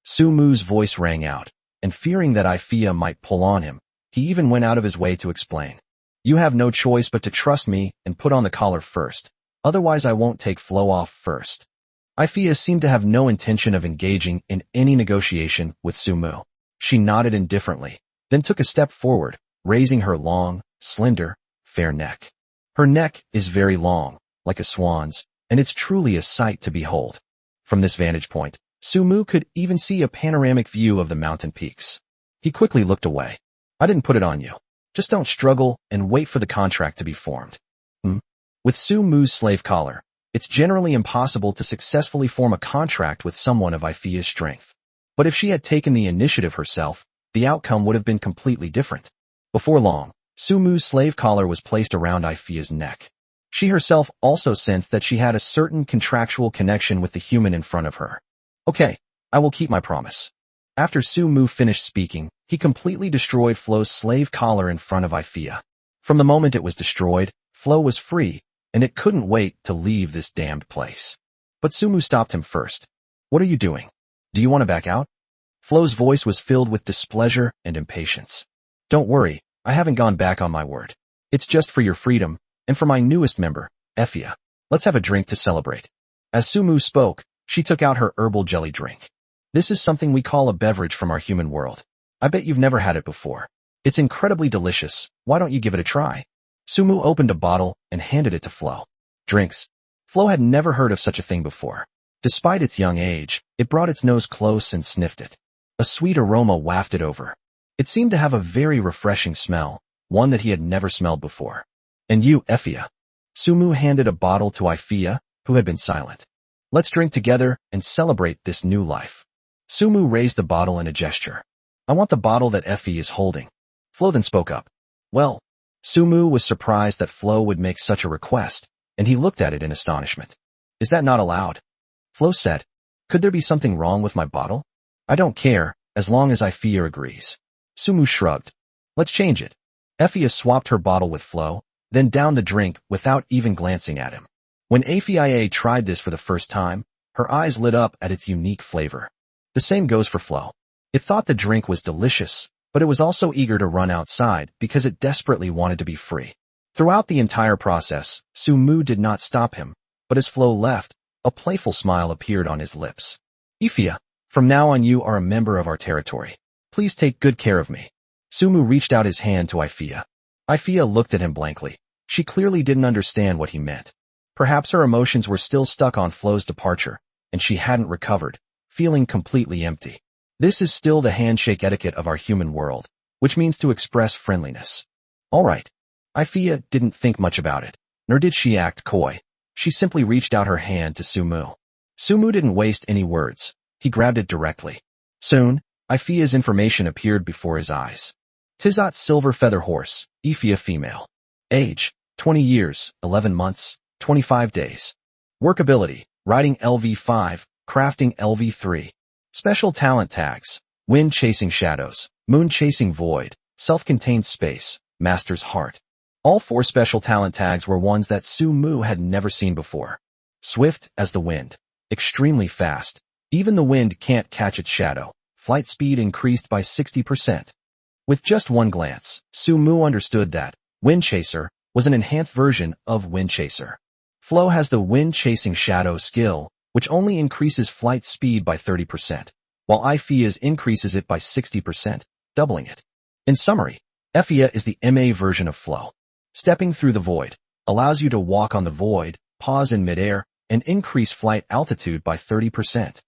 Speaker 1: Sumu's voice rang out, and fearing that Ifia might pull on him, he even went out of his way to explain. You have no choice but to trust me and put on the collar first, otherwise I won't take Flo off first. Ifia seemed to have no intention of engaging in any negotiation with Sumu. She nodded indifferently, then took a step forward, raising her long, slender, fair neck. Her neck is very long, like a swan's, and it's truly a sight to behold. From this vantage point, Sumu could even see a panoramic view of the mountain peaks. He quickly looked away. I didn't put it on you. Just don't struggle and wait for the contract to be formed. With Sumu's slave collar, it's generally impossible to successfully form a contract with someone of Ifia's strength. But if she had taken the initiative herself, the outcome would have been completely different. Before long, Sumu's slave collar was placed around Ifia's neck. She herself also sensed that she had a certain contractual connection with the human in front of her. Okay, I will keep my promise. After Su-mu finished speaking, he completely destroyed Flo's slave collar in front of Ifea. From the moment it was destroyed, Flo was free, and it couldn't wait to leave this damned place. But Su-mu stopped him first. What are you doing? Do you want to back out? Flo's voice was filled with displeasure and impatience. Don't worry, I haven't gone back on my word. It's just for your freedom, and for my newest member, Ifea. Let's have a drink to celebrate. As Su-mu spoke, she took out her herbal jelly drink. This is something we call a beverage from our human world. I bet you've never had it before. It's incredibly delicious. Why don't you give it a try? Su-mu opened a bottle and handed it to Flo. Drinks. Flo had never heard of such a thing before. Despite its young age, it brought its nose close and sniffed it. A sweet aroma wafted over. It seemed to have a very refreshing smell, one that he had never smelled before. And you, Ifea. Su-mu handed a bottle to Ifea, who had been silent. Let's drink together and celebrate this new life. Su-mu raised the bottle in a gesture. I want the bottle that Ifea is holding. Flo then spoke up. Well, Su-mu was surprised that Flo would make such a request, and he looked at it in astonishment. Is that not allowed? Flo said. Could there be something wrong with my bottle? I don't care, as long as Ifea agrees. Su-mu shrugged. Let's change it. Ifea swapped her bottle with Flo, then downed the drink without even glancing at him. When Ifea tried this for the first time, her eyes lit up at its unique flavor. The same goes for Flo. It thought the drink was delicious, but it was also eager to run outside because it desperately wanted to be free. Throughout the entire process, Su-mu did not stop him, but as Flo left, a playful smile appeared on his lips. Ifea, from now on you are a member of our territory. Please take good care of me. Su-mu reached out his hand to Ifea. Ifea looked at him blankly. She clearly didn't understand what he meant. Perhaps her emotions were still stuck on Flo's departure, and she hadn't recovered, feeling completely empty. This is still the handshake etiquette of our human world, which means to express friendliness. All right. Ifea didn't think much about it, nor did she act coy. She simply reached out her hand to Su-mu. Su-mu didn't waste any words. He grabbed it directly. Soon, Ifea's information appeared before his eyes. Tizot Silver Feather Horse, Ifea female. Age, 20 years, 11 months, 25 days. Workability, riding LV5, crafting LV3. Special talent tags, wind chasing shadows, moon chasing void, self-contained space, master's heart. All 4 special talent tags were ones that Su-mu had never seen before. Swift as the wind. Extremely fast. Even the wind can't catch its shadow. Flight speed increased by 60%. With just one glance, Su-mu understood that Wind Chaser was an enhanced version of Wind Chaser. Flo has the Wind Chasing Shadow skill, which only increases flight speed by 30%, while Ifea's increases it by 60%, doubling it. In summary, Ifea is the MA version of Flo. Stepping through the void allows you to walk on the void, pause in midair, and increase flight altitude by 30%.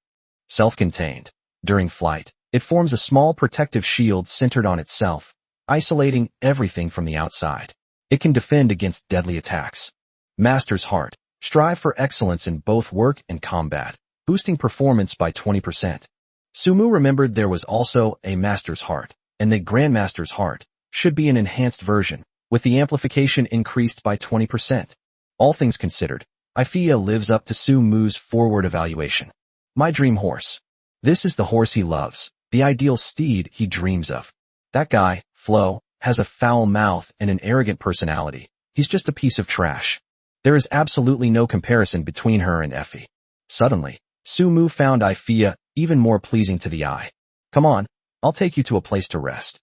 Speaker 1: Self-contained. During flight, it forms a small protective shield centered on itself, isolating everything from the outside. It can defend against deadly attacks. Master's Heart. Strive for excellence in both work and combat, boosting performance by 20%. Su-mu remembered there was also a Master's Heart, and the Grandmaster's Heart should be an enhanced version, with the amplification increased by 20%. All things considered, Ifea lives up to Su-mu's forward evaluation. My dream horse. This is the horse he loves, the ideal steed he dreams of. That guy, Flo, has a foul mouth and an arrogant personality. He's just a piece of trash. There is absolutely no comparison between her and Effie. Suddenly, Su-mu found Ifea even more pleasing to the eye. Come on, I'll take you to a place to rest.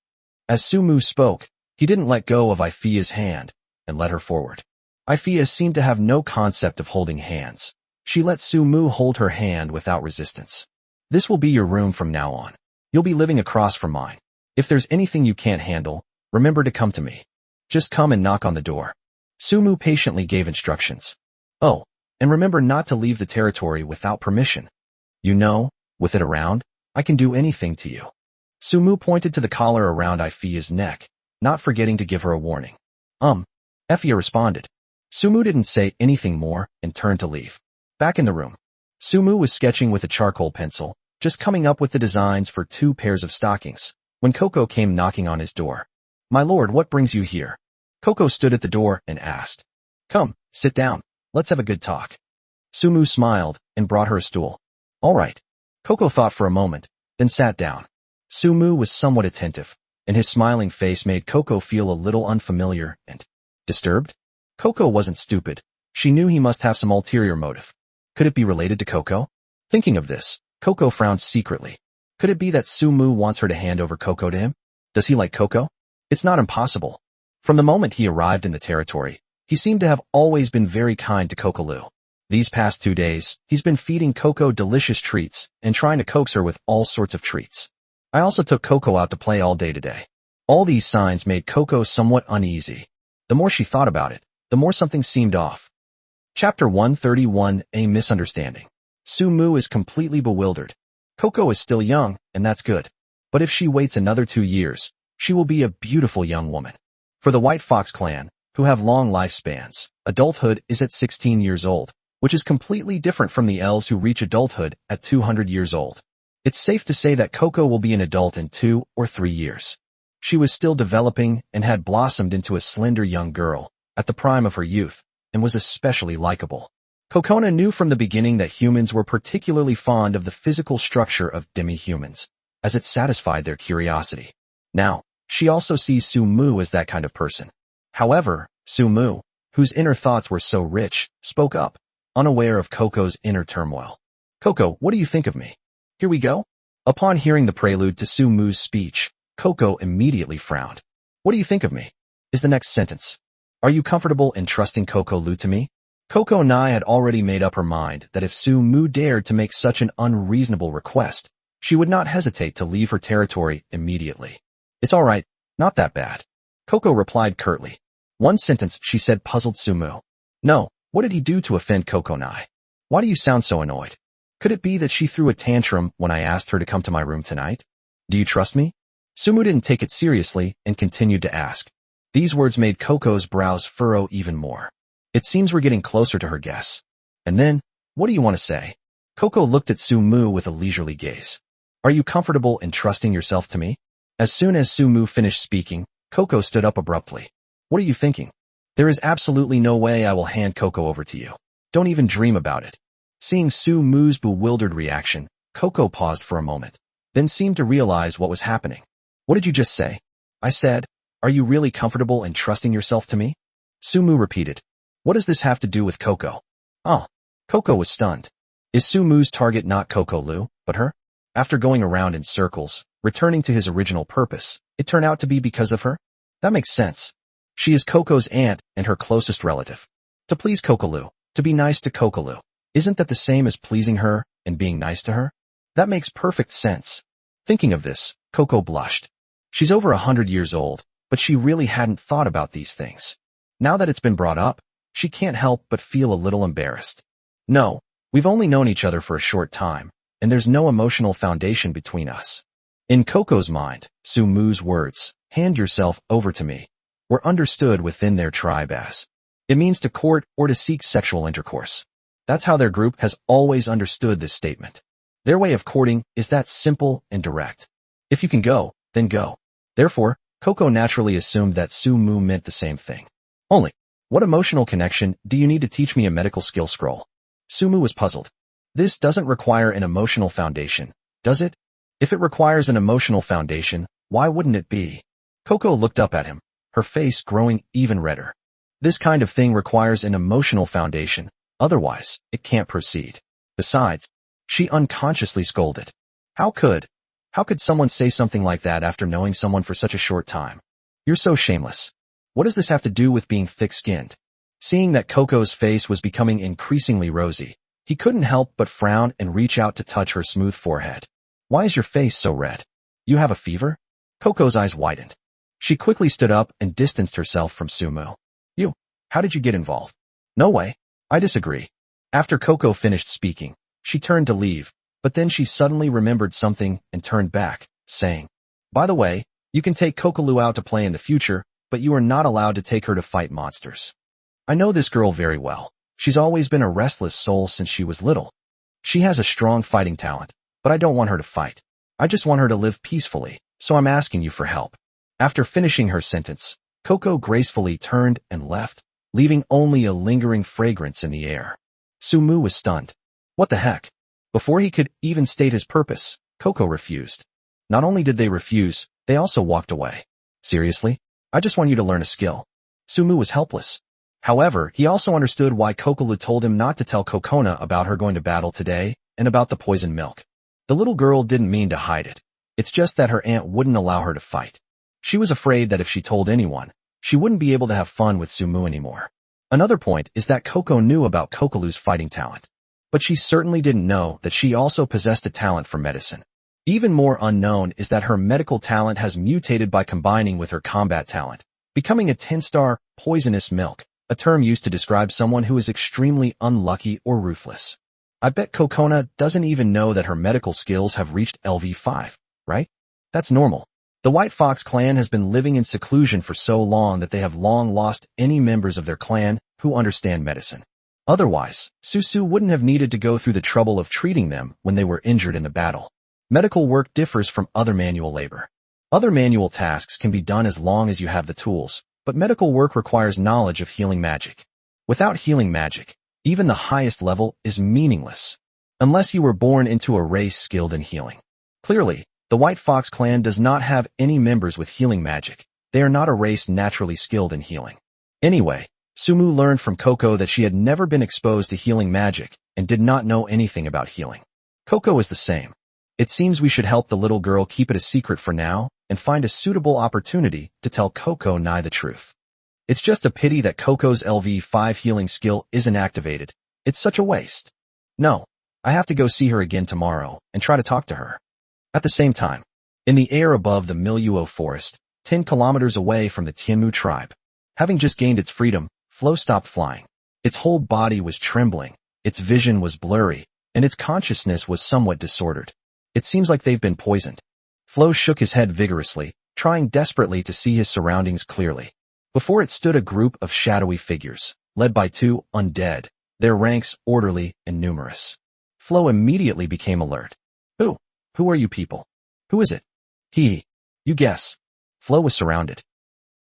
Speaker 1: As Su-mu spoke, he didn't let go of Ifea's hand and led her forward. Ifea seemed to have no concept of holding hands. She let Su-mu hold her hand without resistance. This will be your room from now on. You'll be living across from mine. If there's anything you can't handle, remember to come to me. Just come and knock on the door. Su-mu patiently gave instructions. Oh, and remember not to leave the territory without permission. You know, with it around, I can do anything to you. Su-mu pointed to the collar around Ifea's neck, not forgetting to give her a warning. Ifea responded. Su-mu didn't say anything more and turned to leave. Back in the room, Su-mu was sketching with a charcoal pencil, just coming up with the designs for 2 pairs of stockings, when Coco came knocking on his door. My lord, what brings you here? Coco stood at the door and asked. Come, sit down. Let's have a good talk. Su-mu smiled and brought her a stool. All right. Coco thought for a moment, then sat down. Sumu was somewhat attentive, and his smiling face made Coco feel a little unfamiliar and disturbed. Coco wasn't stupid. She knew he must have some ulterior motive. Could it be related to Coco? Thinking of this, Coco frowned secretly. Could it be that Sumu wants her to hand over Coco to him? Does he like Coco? It's not impossible. From the moment he arrived in the territory, he seemed to have always been very kind to Coco. These past 2 days, he's been feeding Coco delicious treats and trying to coax her with all sorts of treats. I also took Coco out to play all day today. All these signs made Coco somewhat uneasy. The more she thought about it, the more something seemed off. Chapter 131, A Misunderstanding. Sumu is completely bewildered. Coco is still young, and that's good. But if she waits another 2 years, she will be a beautiful young woman. For the White Fox clan, who have long lifespans, adulthood is at 16 years old, which is completely different from the elves who reach adulthood at 200 years old. It's safe to say that Coco will be an adult in 2 or 3 years. She was still developing and had blossomed into a slender young girl at the prime of her youth and was especially likable. Kokona knew from the beginning that humans were particularly fond of the physical structure of demi-humans, as it satisfied their curiosity. Now, she also sees Sumu as that kind of person. However, Sumu, whose inner thoughts were so rich, spoke up, unaware of Coco's inner turmoil. Coco, what do you think of me? Here we go. Upon hearing the prelude to Sumu's speech, Coco immediately frowned. What do you think of me? Is the next sentence. Are you comfortable in trusting Coco to me? Coco Nai had already made up her mind that if Sumu dared to make such an unreasonable request, she would not hesitate to leave her territory immediately. It's all right, not that bad. Coco replied curtly. One sentence she said puzzled Sumu. No, what did he do to offend Coco Nai? Why do you sound so annoyed? Could it be that she threw a tantrum when I asked her to come to my room tonight? Do you trust me? Sumu didn't take it seriously and continued to ask. These words made Coco's brows furrow even more. It seems we're getting closer to her guess. And then, what do you want to say? Coco looked at Sumu with a leisurely gaze. Are you comfortable in trusting yourself to me? As soon as Sumu finished speaking, Coco stood up abruptly. What are you thinking? There is absolutely no way I will hand Coco over to you. Don't even dream about it. Seeing Sumu's bewildered reaction, Coco paused for a moment, then seemed to realize what was happening. What did you just say? I said, are you really comfortable in trusting yourself to me? Sumu repeated. What does this have to do with Coco? Oh. Coco was stunned. Is Sumu's target not Coco, but her? After going around in circles, returning to his original purpose, it turned out to be because of her? That makes sense. She is Coco's aunt and her closest relative. To please Coco, to be nice to Coco, isn't that the same as pleasing her and being nice to her? That makes perfect sense. Thinking of this, Coco blushed. She's over 100 years old, but she really hadn't thought about these things. Now that it's been brought up, she can't help but feel a little embarrassed. No, we've only known each other for a short time, and there's no emotional foundation between us. In Coco's mind, Sumu's words, hand yourself over to me, were understood within their tribe as, it means to court or to seek sexual intercourse. That's how their group has always understood this statement. Their way of courting is that simple and direct. If you can go, then go. Therefore, Coco naturally assumed that Sumu meant the same thing. Only, what emotional connection do you need to teach me a medical skill scroll? Sumu was puzzled. This doesn't require an emotional foundation, does it? If it requires an emotional foundation, why wouldn't it be? Coco looked up at him, her face growing even redder. This kind of thing requires an emotional foundation, otherwise, it can't proceed. Besides, she unconsciously scolded. How could someone say something like that after knowing someone for such a short time? You're so shameless. What does this have to do with being thick-skinned? Seeing that Coco's face was becoming increasingly rosy, he couldn't help but frown and reach out to touch her smooth forehead. Why is your face so red? You have a fever? Coco's eyes widened. She quickly stood up and distanced herself from Sumu. You, how did you get involved? No way. I disagree. After Coco finished speaking, she turned to leave, but then she suddenly remembered something and turned back, saying, by the way, you can take Coco out to play in the future, but you are not allowed to take her to fight monsters. I know this girl very well. She's always been a restless soul since she was little. She has a strong fighting talent, but I don't want her to fight. I just want her to live peacefully, so I'm asking you for help. After finishing her sentence, Coco gracefully turned and left, leaving only a lingering fragrance in the air. Sumu was stunned. What the heck? Before he could even state his purpose, Coco refused. Not only did they refuse, they also walked away. Seriously? I just want you to learn a skill. Sumu was helpless. However, he also understood why Kokolu told him not to tell Kokona about her going to battle today and about the poisoned milk. The little girl didn't mean to hide it. It's just that her aunt wouldn't allow her to fight. She was afraid that if she told anyone, she wouldn't be able to have fun with Sumu anymore. Another point is that Koko knew about Kokolu's fighting talent. But she certainly didn't know that she also possessed a talent for medicine. Even more unknown is that her medical talent has mutated by combining with her combat talent, becoming a 10-star poisonous milk, a term used to describe someone who is extremely unlucky or ruthless. I bet Kokona doesn't even know that her medical skills have reached LV5, right? That's normal. The White Fox clan has been living in seclusion for so long that they have long lost any members of their clan who understand medicine. Otherwise, Susu wouldn't have needed to go through the trouble of treating them when they were injured in the battle. Medical work differs from other manual labor. Other manual tasks can be done as long as you have the tools, but medical work requires knowledge of healing magic. Without healing magic, even the highest level is meaningless, unless you were born into a race skilled in healing. Clearly, the White Fox clan does not have any members with healing magic. They are not a race naturally skilled in healing. Anyway, Sumu learned from Koko that she had never been exposed to healing magic and did not know anything about healing. Koko is the same. It seems we should help the little girl keep it a secret for now and find a suitable opportunity to tell Koko the truth. It's just a pity that Koko's LV5 healing skill isn't activated. It's such a waste. No, I have to go see her again tomorrow and try to talk to her. At the same time, in the air above the Miluo forest, 10 kilometers away from the Tianmu tribe, having just gained its freedom, Flo stopped flying. Its whole body was trembling, its vision was blurry, and its consciousness was somewhat disordered. It seems like they've been poisoned. Flo shook his head vigorously, trying desperately to see his surroundings clearly. Before it stood a group of shadowy figures, led by 2 undead, their ranks orderly and numerous. Flo immediately became alert. Who are you people? Who is it? You guess. Flo was surrounded.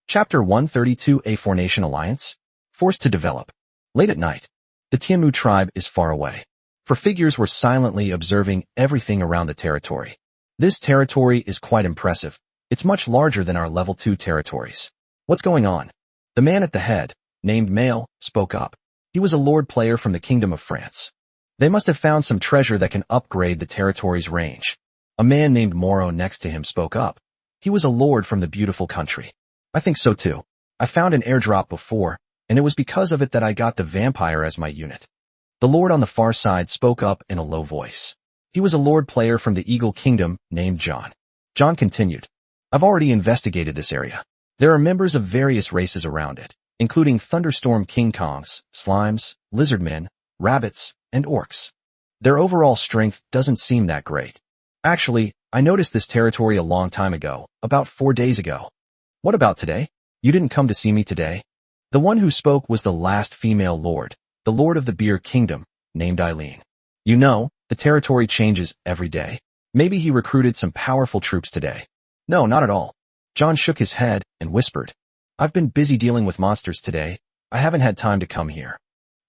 Speaker 1: Chapter 132 A Formation Alliance? Forced to develop. Late at night. The Tianmu tribe is far away. For figures were silently observing everything around the territory. This territory is quite impressive. It's much larger than our level 2 territories. What's going on? The man at the head, named Male, spoke up. He was a lord player from the Kingdom of France. They must have found some treasure that can upgrade the territory's range. A man named Moro next to him spoke up. He was a lord from the beautiful country. I think so too. I found an airdrop before, and it was because of it that I got the vampire as my unit. The lord on the far side spoke up in a low voice. He was a lord player from the Eagle Kingdom named John. John continued. I've already investigated this area. There are members of various races around it, including thunderstorm King Kongs, slimes, lizardmen, rabbits, and orcs. Their overall strength doesn't seem that great. Actually, I noticed this territory a long time ago, about 4 days ago. What about today? You didn't come to see me today? The one who spoke was the last female lord, the lord of the Beer Kingdom, named Eileen. You know, the territory changes every day. Maybe he recruited some powerful troops today. No, not at all. John shook his head and whispered. I've been busy dealing with monsters today. I haven't had time to come here.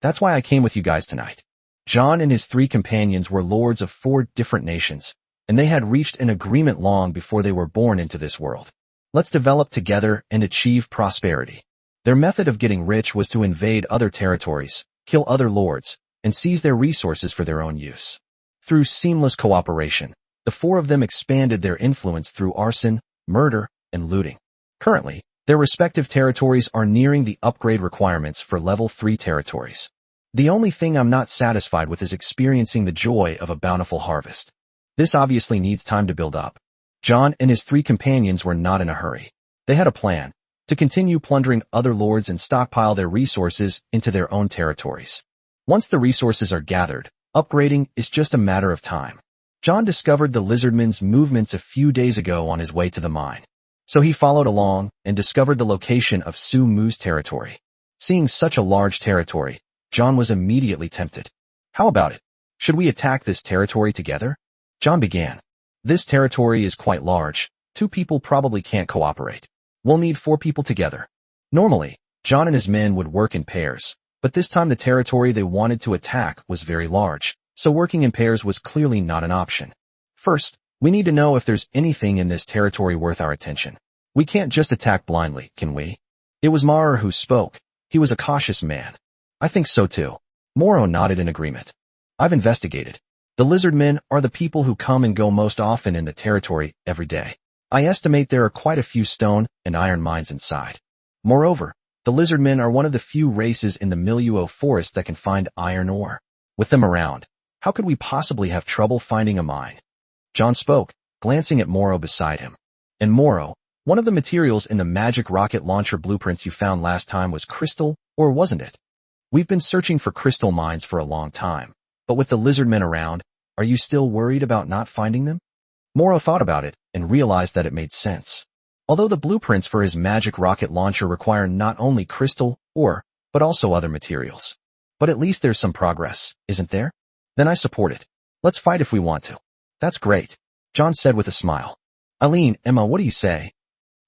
Speaker 1: That's why I came with you guys tonight. John and his 3 companions were lords of 4 different nations, and they had reached an agreement long before they were born into this world. Let's develop together and achieve prosperity. Their method of getting rich was to invade other territories, kill other lords, and seize their resources for their own use. Through seamless cooperation, the 4 of them expanded their influence through arson, murder, and looting. Currently, their respective territories are nearing the upgrade requirements for level 3 territories. The only thing I'm not satisfied with is experiencing the joy of a bountiful harvest. This obviously needs time to build up. John and his 3 companions were not in a hurry. They had a plan to continue plundering other lords and stockpile their resources into their own territories. Once the resources are gathered, upgrading is just a matter of time. John discovered the lizardman's movements a few days ago on his way to the mine. So he followed along and discovered the location of Su Mu's territory. Seeing such a large territory, John was immediately tempted. How about it? Should we attack this territory together? John began. This territory is quite large. 2 people probably can't cooperate. We'll need 4 people together. Normally, John and his men would work in pairs, but this time the territory they wanted to attack was very large, so working in pairs was clearly not an option. First, We need to know if there's anything in this territory worth our attention. We can't just attack blindly, can we? It was Mara who spoke. He was a cautious man. I think so too. Moro nodded in agreement. I've investigated. The lizard men are the people who come and go most often in the territory every day. I estimate there are quite a few stone and iron mines inside. Moreover, the lizard men are one of the few races in the Milieu forest that can find iron ore. With them around, how could we possibly have trouble finding a mine? John spoke, glancing at Moro beside him. And Moro, one of the materials in the magic rocket launcher blueprints you found last time was crystal, or wasn't it? We've been searching for crystal mines for a long time, but with the lizard men around, are you still worried about not finding them? Moro thought about it and realized that it made sense. Although the blueprints for his magic rocket launcher require not only crystal ore, but also other materials. But at least there's some progress, isn't there? Then I support it. Let's fight if we want to. That's great, John said with a smile. Eileen, Emma, what do you say?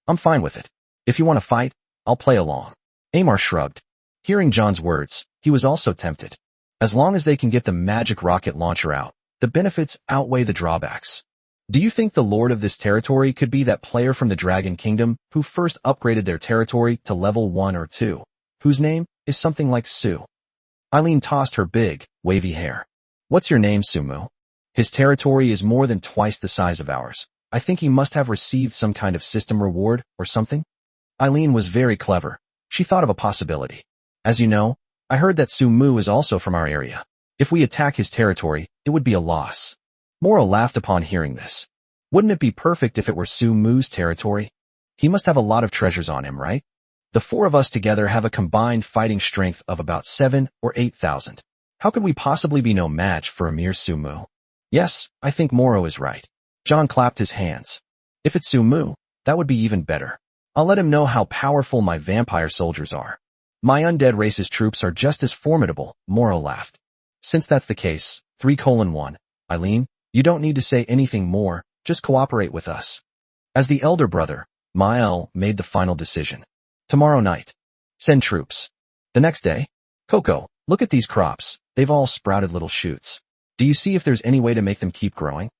Speaker 1: I'm fine with it. If you want to fight, I'll play along. Amar shrugged. Hearing John's words, he was also tempted. As long as they can get the magic rocket launcher out, the benefits outweigh the drawbacks. Do you think the lord of this territory could be that player from the Dragon Kingdom who first upgraded their territory to level 1 or 2, whose name is something like Su? Eileen tossed her big, wavy hair. What's your name, Sumu? His territory is more than twice the size of ours. I think he must have received some kind of system reward or something. Eileen was very clever. She thought of a possibility. As you know, I heard that Sumu is also from our area. If we attack his territory, it would be a loss. Moro laughed upon hearing this. Wouldn't it be perfect if it were Sumu's territory? He must have a lot of treasures on him, right? The four of us together have a combined fighting strength of about 7 or 8,000. How could we possibly be no match for a mere Sumu? Yes, I think Moro is right. John clapped his hands. If it's Sumu, that would be even better. I'll let him know how powerful my vampire soldiers are. My undead race's troops are just as formidable, Moro laughed. Since that's the case, 3:1, Eileen, you don't need to say anything more, just cooperate with us. As the elder brother, Mael made the final decision. Tomorrow night. Send troops. The next day. Coco, look at these crops, they've all sprouted little shoots. Do you see if there's any way to make them keep growing?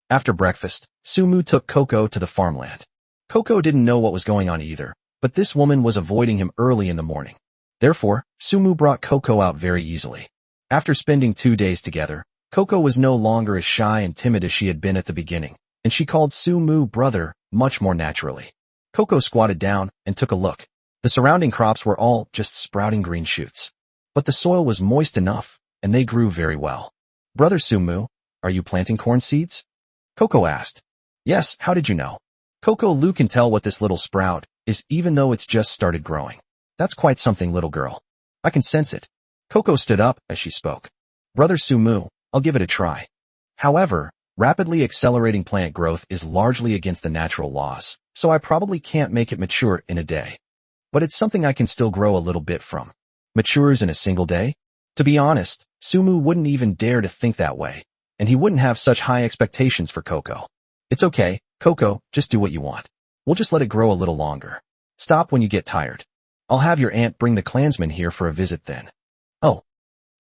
Speaker 1: After breakfast, Sumu took Coco to the farmland. Coco didn't know what was going on either, but this woman was avoiding him early in the morning. Therefore, Sumu brought Coco out very easily. After spending 2 days together, Coco was no longer as shy and timid as she had been at the beginning, and she called Sumu brother much more naturally. Coco squatted down and took a look. The surrounding crops were all just sprouting green shoots. But the soil was moist enough, and they grew very well. Brother Sumu, are you planting corn seeds? Coco asked. Yes, how did you know? Coco Lu can tell what this little sprout is even though it's just started growing. That's quite something, little girl. I can sense it. Coco stood up as she spoke. Brother Sumu, I'll give it a try. However, rapidly accelerating plant growth is largely against the natural laws, so I probably can't make it mature in a day. But it's something I can still grow a little bit from. Matures in a single day? To be honest, Sumu wouldn't even dare to think that way, and he wouldn't have such high expectations for Coco. It's okay, Coco, just do what you want. We'll just let it grow a little longer. Stop when you get tired. I'll have your aunt bring the clansmen here for a visit then. Oh.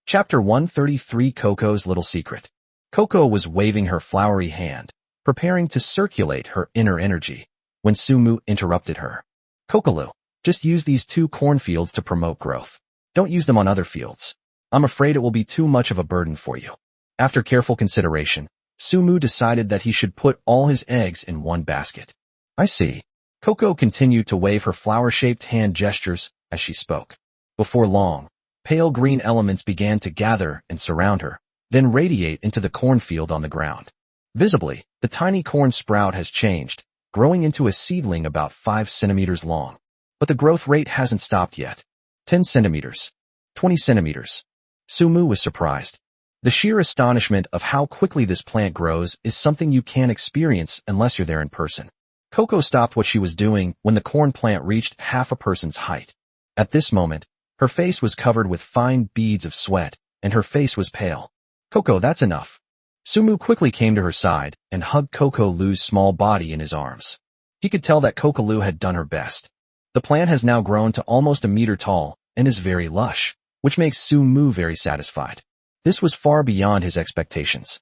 Speaker 1: Chapter 133 Coco's Little Secret. Coco was waving her flowery hand, preparing to circulate her inner energy, when Sumu interrupted her. Kokolu, just use these 2 cornfields to promote growth. Don't use them on other fields. I'm afraid it will be too much of a burden for you. After careful consideration, Sumu decided that he should put all his eggs in one basket. I see. Coco continued to wave her flower-shaped hand gestures as she spoke. Before long, pale green elements began to gather and surround her, then radiate into the cornfield on the ground. Visibly, the tiny corn sprout has changed, growing into a seedling about 5 centimeters long. But the growth rate hasn't stopped yet. 10 centimeters. 20 centimeters. Sumu was surprised. The sheer astonishment of how quickly this plant grows is something you can't experience unless you're there in person. Coco stopped what she was doing when the corn plant reached half a person's height. At this moment, her face was covered with fine beads of sweat, and her face was pale. Coco, that's enough. Sumu quickly came to her side and hugged Coco Lu's small body in his arms. He could tell that Coco Lu had done her best. The plant has now grown to almost 1 meter tall and is very lush, which makes Sumu very satisfied. This was far beyond his expectations.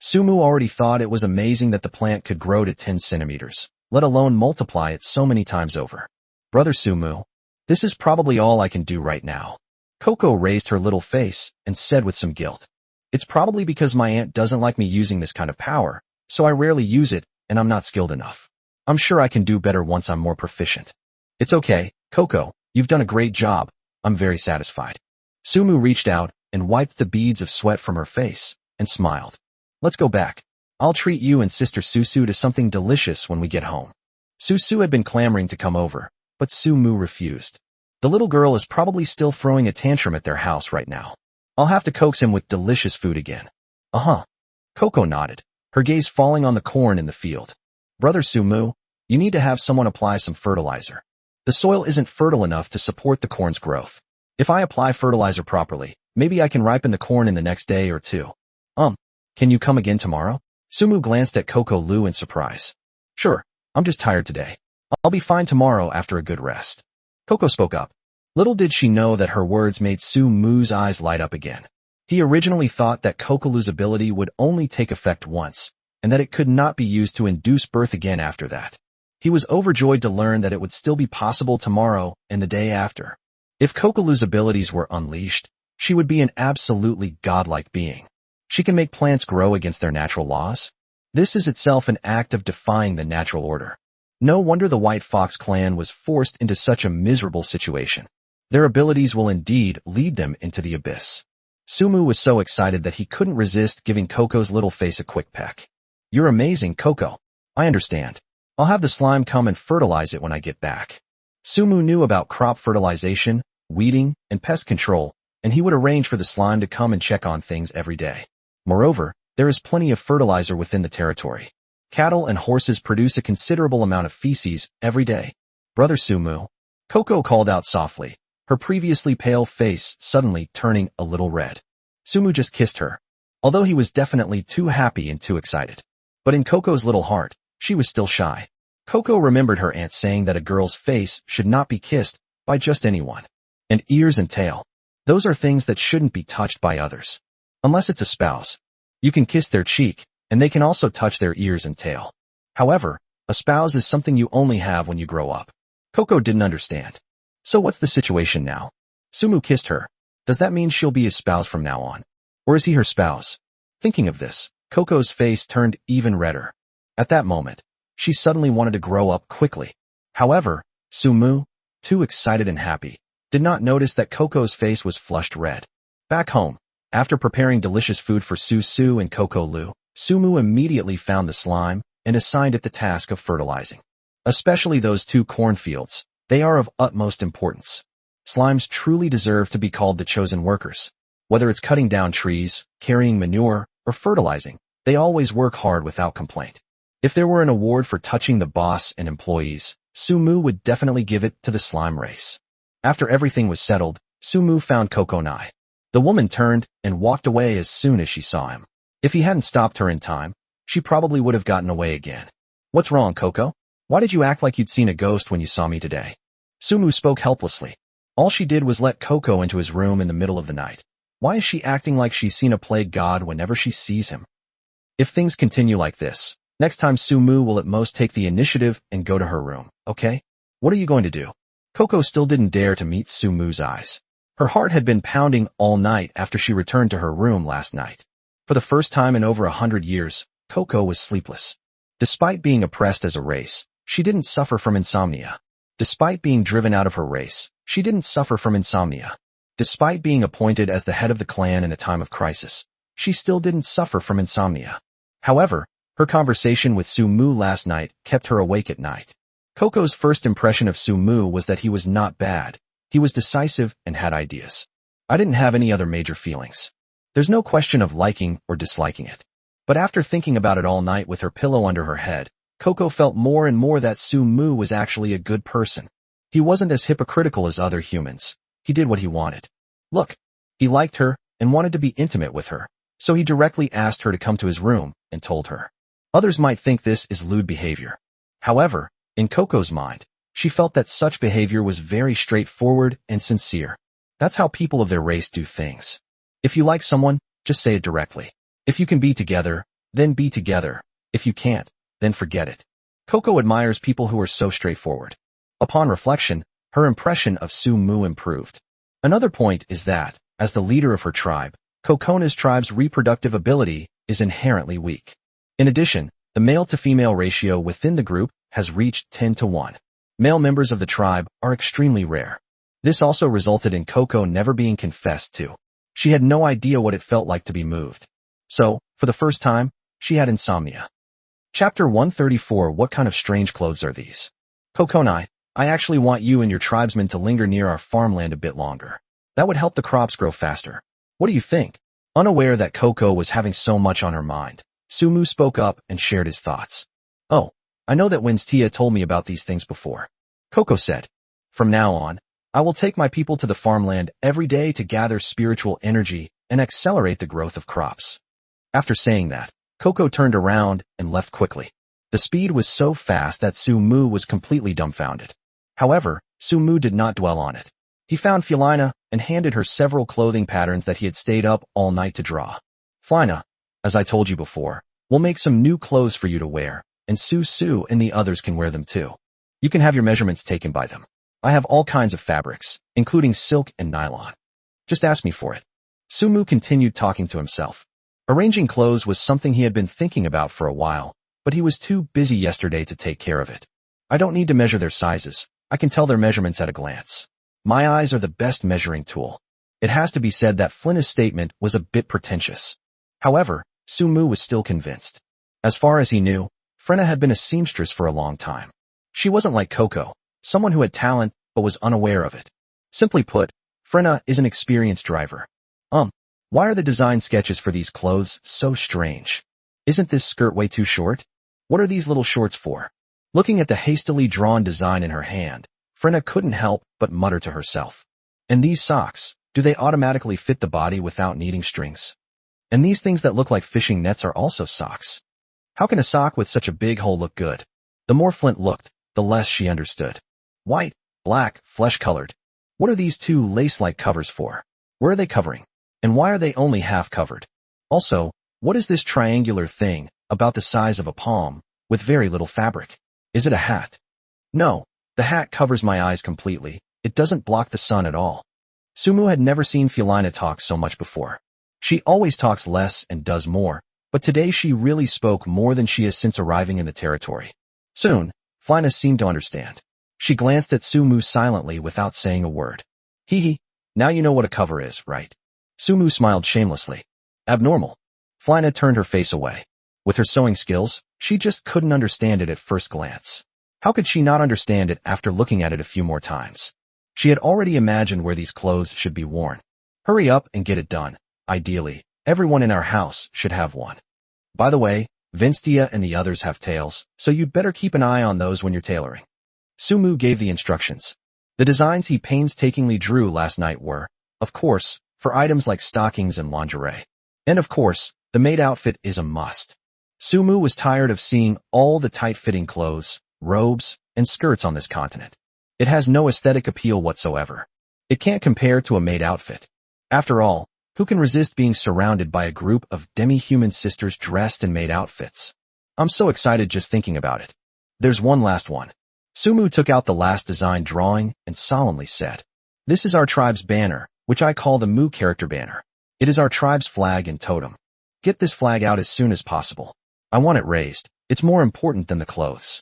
Speaker 1: Sumu already thought it was amazing that the plant could grow to 10 centimeters, let alone multiply it so many times over. Brother Sumu, this is probably all I can do right now. Coco raised her little face and said with some guilt. It's probably because my aunt doesn't like me using this kind of power, so I rarely use it and I'm not skilled enough. I'm sure I can do better once I'm more proficient. It's okay, Coco, you've done a great job. I'm very satisfied. Sumu reached out and wiped the beads of sweat from her face and smiled. Let's go back. I'll treat you and Sister Susu to something delicious when we get home. Susu had been clamoring to come over, but Sumu refused. The little girl is probably still throwing a tantrum at their house right now. I'll have to coax him with delicious food again. Uh-huh. Coco nodded, her gaze falling on the corn in the field. Brother Sumu, you need to have someone apply some fertilizer. The soil isn't fertile enough to support the corn's growth. If I apply fertilizer properly, maybe I can ripen the corn in the next day or two. Can you come again tomorrow? Sumu glanced at Coco Lu in surprise. Sure, I'm just tired today. I'll be fine tomorrow after a good rest. Coco spoke up. Little did she know that her words made Sumu's eyes light up again. He originally thought that Coco Lu's ability would only take effect once, and that it could not be used to induce birth again after that. He was overjoyed to learn that it would still be possible tomorrow and the day after. If Coco Lu's abilities were unleashed, she would be an absolutely godlike being. She can make plants grow against their natural laws. This is itself an act of defying the natural order. No wonder the White Fox clan was forced into such a miserable situation. Their abilities will indeed lead them into the abyss. Sumu was so excited that he couldn't resist giving Coco's little face a quick peck. You're amazing, Coco. I understand. I'll have the slime come and fertilize it when I get back. Sumu knew about crop fertilization, weeding, and pest control, and he would arrange for the slime to come and check on things every day. Moreover, there is plenty of fertilizer within the territory. Cattle and horses produce a considerable amount of feces every day. Brother Sumu, Coco called out softly, her previously pale face suddenly turning a little red. Sumu just kissed her, although he was definitely too happy and too excited. But in Coco's little heart, she was still shy. Coco remembered her aunt saying that a girl's face should not be kissed by just anyone. And ears and tail. Those are things that shouldn't be touched by others. Unless it's a spouse. You can kiss their cheek, and they can also touch their ears and tail. However, a spouse is something you only have when you grow up. Coco didn't understand. So what's the situation now? Sumu kissed her. Does that mean she'll be his spouse from now on? Or is he her spouse? Thinking of this, Coco's face turned even redder. At that moment, she suddenly wanted to grow up quickly. However, Sumu, too excited and happy, did not notice that Coco's face was flushed red. Back home, after preparing delicious food for Susu and Coco Lu, Sumu immediately found the slime and assigned it the task of fertilizing. Especially those two cornfields, they are of utmost importance. Slimes truly deserve to be called the chosen workers. Whether it's cutting down trees, carrying manure, or fertilizing, they always work hard without complaint. If there were an award for touching the boss and employees, Sumu would definitely give it to the slime race. After everything was settled, Sumu found Coco Nai. The woman turned and walked away as soon as she saw him. If he hadn't stopped her in time, she probably would have gotten away again. What's wrong, Coco? Why did you act like you'd seen a ghost when you saw me today? Sumu spoke helplessly. All she did was let Coco into his room in the middle of the night. Why is she acting like she's seen a plague god whenever she sees him? If things continue like this, next time Sumu will at most take the initiative and go to her room, okay? What are you going to do? Coco still didn't dare to meet Sumu's eyes. Her heart had been pounding all night after she returned to her room last night. For the first time in over 100 years, Coco was sleepless. Despite being oppressed as a race, she didn't suffer from insomnia. Despite being driven out of her race, she didn't suffer from insomnia. Despite being appointed as the head of the clan in a time of crisis, she still didn't suffer from insomnia. However, her conversation with Sumu last night kept her awake at night. Coco's first impression of Sumu was that he was not bad. He was decisive and had ideas. I didn't have any other major feelings. There's no question of liking or disliking it. But after thinking about it all night with her pillow under her head, Coco felt more and more that Sumu was actually a good person. He wasn't as hypocritical as other humans. He did what he wanted. Look, he liked her and wanted to be intimate with her, so he directly asked her to come to his room and told her. Others might think this is lewd behavior. However, in Coco's mind, she felt that such behavior was very straightforward and sincere. That's how people of their race do things. If you like someone, just say it directly. If you can be together, then be together. If you can't, then forget it. Coco admires people who are so straightforward. Upon reflection, her impression of Su-mu improved. Another point is that, as the leader of her tribe, Kokona's tribe's reproductive ability is inherently weak. In addition, the male-to-female ratio within the group has reached 10-1. Male members of the tribe are extremely rare. This also resulted in Coco never being confessed to. She had no idea what it felt like to be moved. So, for the first time, she had insomnia. Chapter 134. What kind of strange clothes are these? Kokonai, I actually want you and your tribesmen to linger near our farmland a bit longer. That would help the crops grow faster. What do you think? Unaware that Coco was having so much on her mind, Su-mu spoke up and shared his thoughts. Oh, I know that Winstia told me about these things before. Coco said. From now on, I will take my people to the farmland every day to gather spiritual energy and accelerate the growth of crops. After saying that, Coco turned around and left quickly. The speed was so fast that Su-mu was completely dumbfounded. However, Su-mu did not dwell on it. He found Felina and handed her several clothing patterns that he had stayed up all night to draw. Felina, as I told you before, we'll make some new clothes for you to wear, and Su-su and the others can wear them too. You can have your measurements taken by them. I have all kinds of fabrics, including silk and nylon. Just ask me for it. Su-mu continued talking to himself. Arranging clothes was something he had been thinking about for a while, but he was too busy yesterday to take care of it. I don't need to measure their sizes. I can tell their measurements at a glance. My eyes are the best measuring tool. It has to be said that Flynna's statement was a bit pretentious. However, Su-mu was still convinced. As far as he knew, Frenna had been a seamstress for a long time. She wasn't like Coco, someone who had talent but was unaware of it. Simply put, Frenna is an experienced driver. Why are the design sketches for these clothes so strange? Isn't this skirt way too short? What are these little shorts for? Looking at the hastily drawn design in her hand, Frenna couldn't help but mutter to herself. And these socks, do they automatically fit the body without needing strings? And these things that look like fishing nets are also socks. How can a sock with such a big hole look good? The more Flint looked, the less she understood. White, black, flesh-colored. What are these two lace-like covers for? Where are they covering? And why are they only half covered? Also, what is this triangular thing, about the size of a palm, with very little fabric? Is it a hat? No, the hat covers my eyes completely. It doesn't block the sun at all. Su-mu had never seen Felina talk so much before. She always talks less and does more, but today she really spoke more than she has since arriving in the territory. Soon, Felina seemed to understand. She glanced at Su-mu silently without saying a word. Hee, now you know what a cover is, right? Su-mu smiled shamelessly. Abnormal. Felina turned her face away. With her sewing skills, she just couldn't understand it at first glance. How could she not understand it after looking at it a few more times? She had already imagined where these clothes should be worn. Hurry up and get it done. Ideally, everyone in our house should have one. By the way, Vinstia and the others have tails, so you'd better keep an eye on those when you're tailoring. Su-mu gave the instructions. The designs he painstakingly drew last night were, of course, for items like stockings and lingerie. And of course, the maid outfit is a must. Su-mu was tired of seeing all the tight-fitting clothes, robes, and skirts on this continent. It has no aesthetic appeal whatsoever. It can't compare to a maid outfit. After all, who can resist being surrounded by a group of demi-human sisters dressed in maid outfits? I'm so excited just thinking about it. There's one last one. Su-mu took out the last design drawing and solemnly said, This is our tribe's banner, which I call the Mu character banner. It is our tribe's flag and totem. Get this flag out as soon as possible. I want it raised. It's more important than the clothes.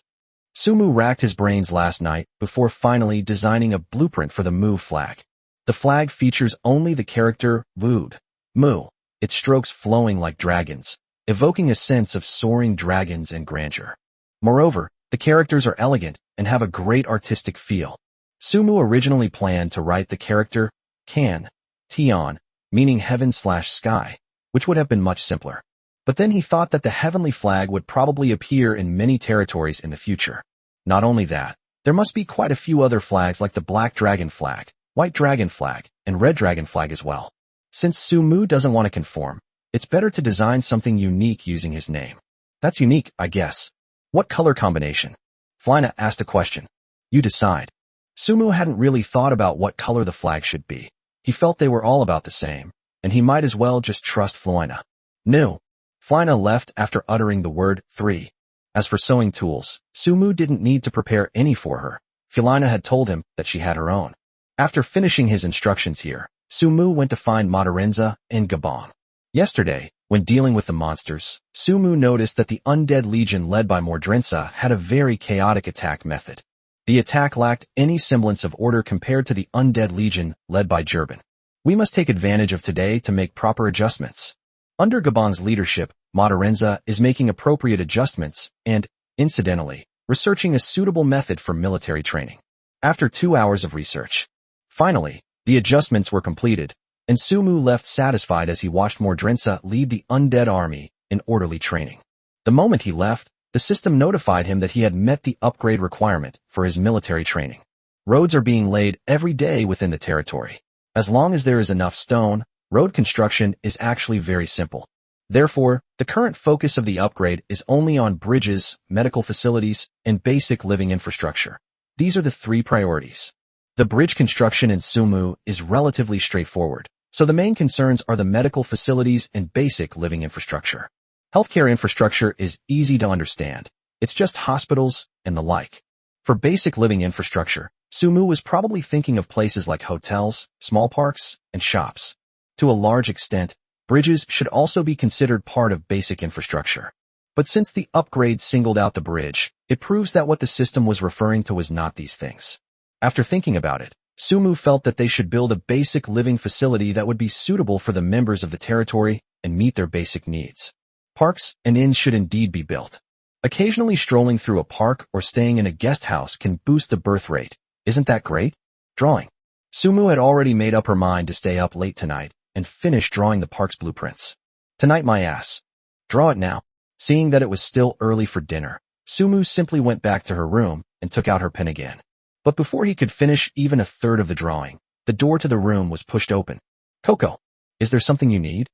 Speaker 1: Su-mu racked his brains last night before finally designing a blueprint for the Mu flag. The flag features only the character Wood, Mu, its strokes flowing like dragons, evoking a sense of soaring dragons and grandeur. Moreover, the characters are elegant and have a great artistic feel. Su-mu originally planned to write the character Kan, Tion, meaning heaven/sky, which would have been much simpler. But then he thought that the heavenly flag would probably appear in many territories in the future. Not only that, there must be quite a few other flags like the black dragon flag, white dragon flag, and red dragon flag as well. Since Su-mu doesn't want to conform, it's better to design something unique using his name. That's unique, I guess. What color combination? Felina asked a question. You decide. Su-mu hadn't really thought about what color the flag should be. He felt they were all about the same, and he might as well just trust Felina. No. Flina left after uttering the word 3. As for sewing tools, Sumu didn't need to prepare any for her. Felina had told him that she had her own. After finishing his instructions here, Sumu went to find Madarenza and Gabon. Yesterday, when dealing with the monsters, Sumu noticed that the undead legion led by Mordrenza had a very chaotic attack method. The attack lacked any semblance of order compared to the undead legion led by Jerban. We must take advantage of today to make proper adjustments. Under Gabon's leadership, Madarenza is making appropriate adjustments and, incidentally, researching a suitable method for military training. After 2 hours of research, finally, the adjustments were completed, and Sumu left satisfied as he watched Mordrenza lead the undead army in orderly training. The moment he left, the system notified him that he had met the upgrade requirement for his military training. Roads are being laid every day within the territory. As long as there is enough stone, road construction is actually very simple. Therefore, the current focus of the upgrade is only on bridges, medical facilities, and basic living infrastructure. These are the 3 priorities. The bridge construction in Sumu is relatively straightforward, so the main concerns are the medical facilities and basic living infrastructure. Healthcare infrastructure is easy to understand. It's just hospitals and the like. For basic living infrastructure, Sumu was probably thinking of places like hotels, small parks, and shops. To a large extent, bridges should also be considered part of basic infrastructure. But since the upgrade singled out the bridge, it proves that what the system was referring to was not these things. After thinking about it, Sumu felt that they should build a basic living facility that would be suitable for the members of the territory and meet their basic needs. Parks and inns should indeed be built. Occasionally strolling through a park or staying in a guest house can boost the birth rate. Isn't that great? Drawing. Sumu had already made up her mind to stay up late tonight and finish drawing the park's blueprints. Tonight, my ass. Draw it now. Seeing that it was still early for dinner, Sumu simply went back to her room and took out her pen again. But before he could finish even a third of the drawing, the door to the room was pushed open. Coco, is there something you need?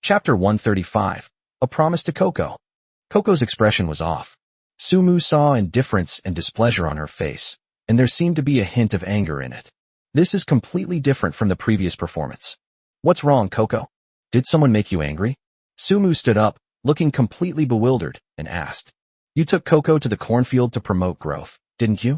Speaker 1: Chapter 135. A promise to Coco. Coco's expression was off. Sumu saw indifference and displeasure on her face, and there seemed to be a hint of anger in it. This is completely different from the previous performance. What's wrong, Coco? Did someone make you angry? Sumu stood up, looking completely bewildered, and asked. You took Coco to the cornfield to promote growth, didn't you?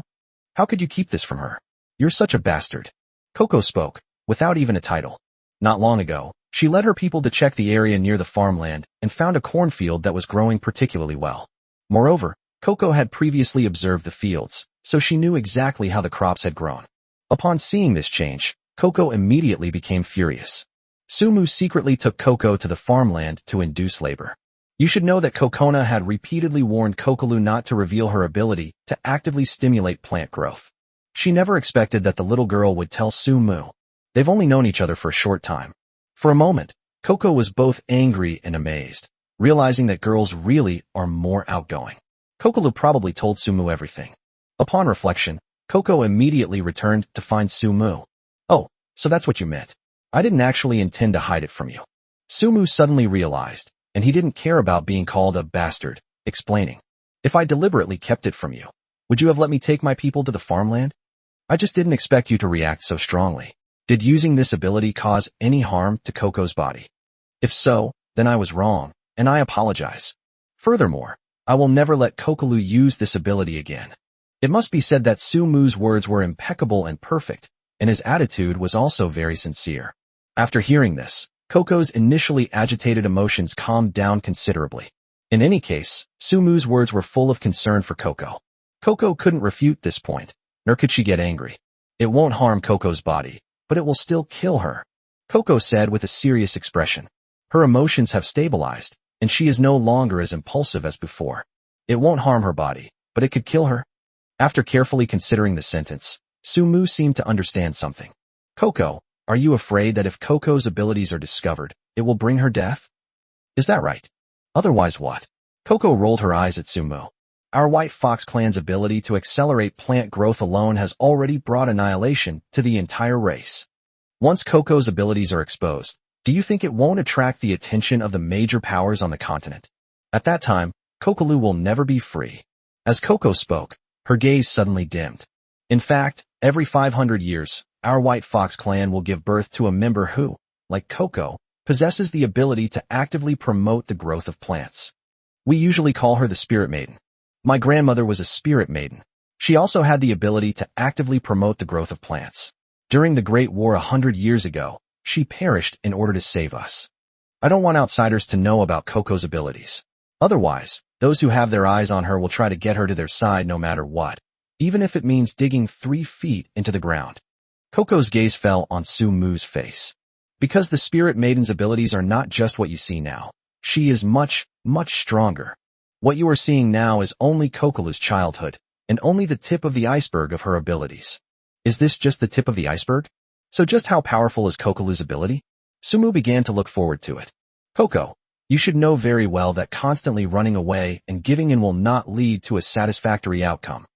Speaker 1: How could you keep this from her? You're such a bastard. Coco spoke, without even a title. Not long ago, she led her people to check the area near the farmland and found a cornfield that was growing particularly well. Moreover, Coco had previously observed the fields, so she knew exactly how the crops had grown. Upon seeing this change, Coco immediately became furious. Sumu secretly took Coco to the farmland to induce labor. You should know that Kokona had repeatedly warned Kokolu not to reveal her ability to actively stimulate plant growth. She never expected that the little girl would tell Sumu. They've only known each other for a short time. For a moment, Coco was both angry and amazed, realizing that girls really are more outgoing. Kokolu probably told Sumu everything. Upon reflection, Coco immediately returned to find Sumu. Oh, so that's what you meant. I didn't actually intend to hide it from you. Sumu suddenly realized, and he didn't care about being called a bastard, explaining. If I deliberately kept it from you, would you have let me take my people to the farmland? I just didn't expect you to react so strongly. Did using this ability cause any harm to Coco's body? If so, then I was wrong, and I apologize. Furthermore, I will never let Kokolu use this ability again. It must be said that Sumu's words were impeccable and perfect, and his attitude was also very sincere. After hearing this, Coco's initially agitated emotions calmed down considerably. In any case, Sumu's words were full of concern for Coco. Coco couldn't refute this point, nor could she get angry. It won't harm Coco's body, but it will still kill her, Coco said with a serious expression. Her emotions have stabilized, and she is no longer as impulsive as before. It won't harm her body, but it could kill her. After carefully considering the sentence, Sumu seemed to understand something. Coco, are you afraid that if Coco's abilities are discovered, it will bring her death? Is that right? Otherwise what? Coco rolled her eyes at Sumu. Our White Fox clan's ability to accelerate plant growth alone has already brought annihilation to the entire race. Once Coco's abilities are exposed, do you think it won't attract the attention of the major powers on the continent? At that time, Kokolu will never be free. As Coco spoke, her gaze suddenly dimmed. In fact, every 500 years, our White Fox clan will give birth to a member who, like Coco, possesses the ability to actively promote the growth of plants. We usually call her the spirit maiden. My grandmother was a spirit maiden. She also had the ability to actively promote the growth of plants. During the Great War 100 years ago, she perished in order to save us. I don't want outsiders to know about Coco's abilities. Otherwise, those who have their eyes on her will try to get her to their side no matter what, even if it means digging 3 feet into the ground. Coco's gaze fell on Su-Mu's face. Because the spirit maiden's abilities are not just what you see now. She is much, much stronger. What you are seeing now is only Coco's childhood, and only the tip of the iceberg of her abilities. Is this just the tip of the iceberg? So just how powerful is Coco's ability? Su-Mu began to look forward to it. Coco, you should know very well that constantly running away and giving in will not lead to a satisfactory outcome.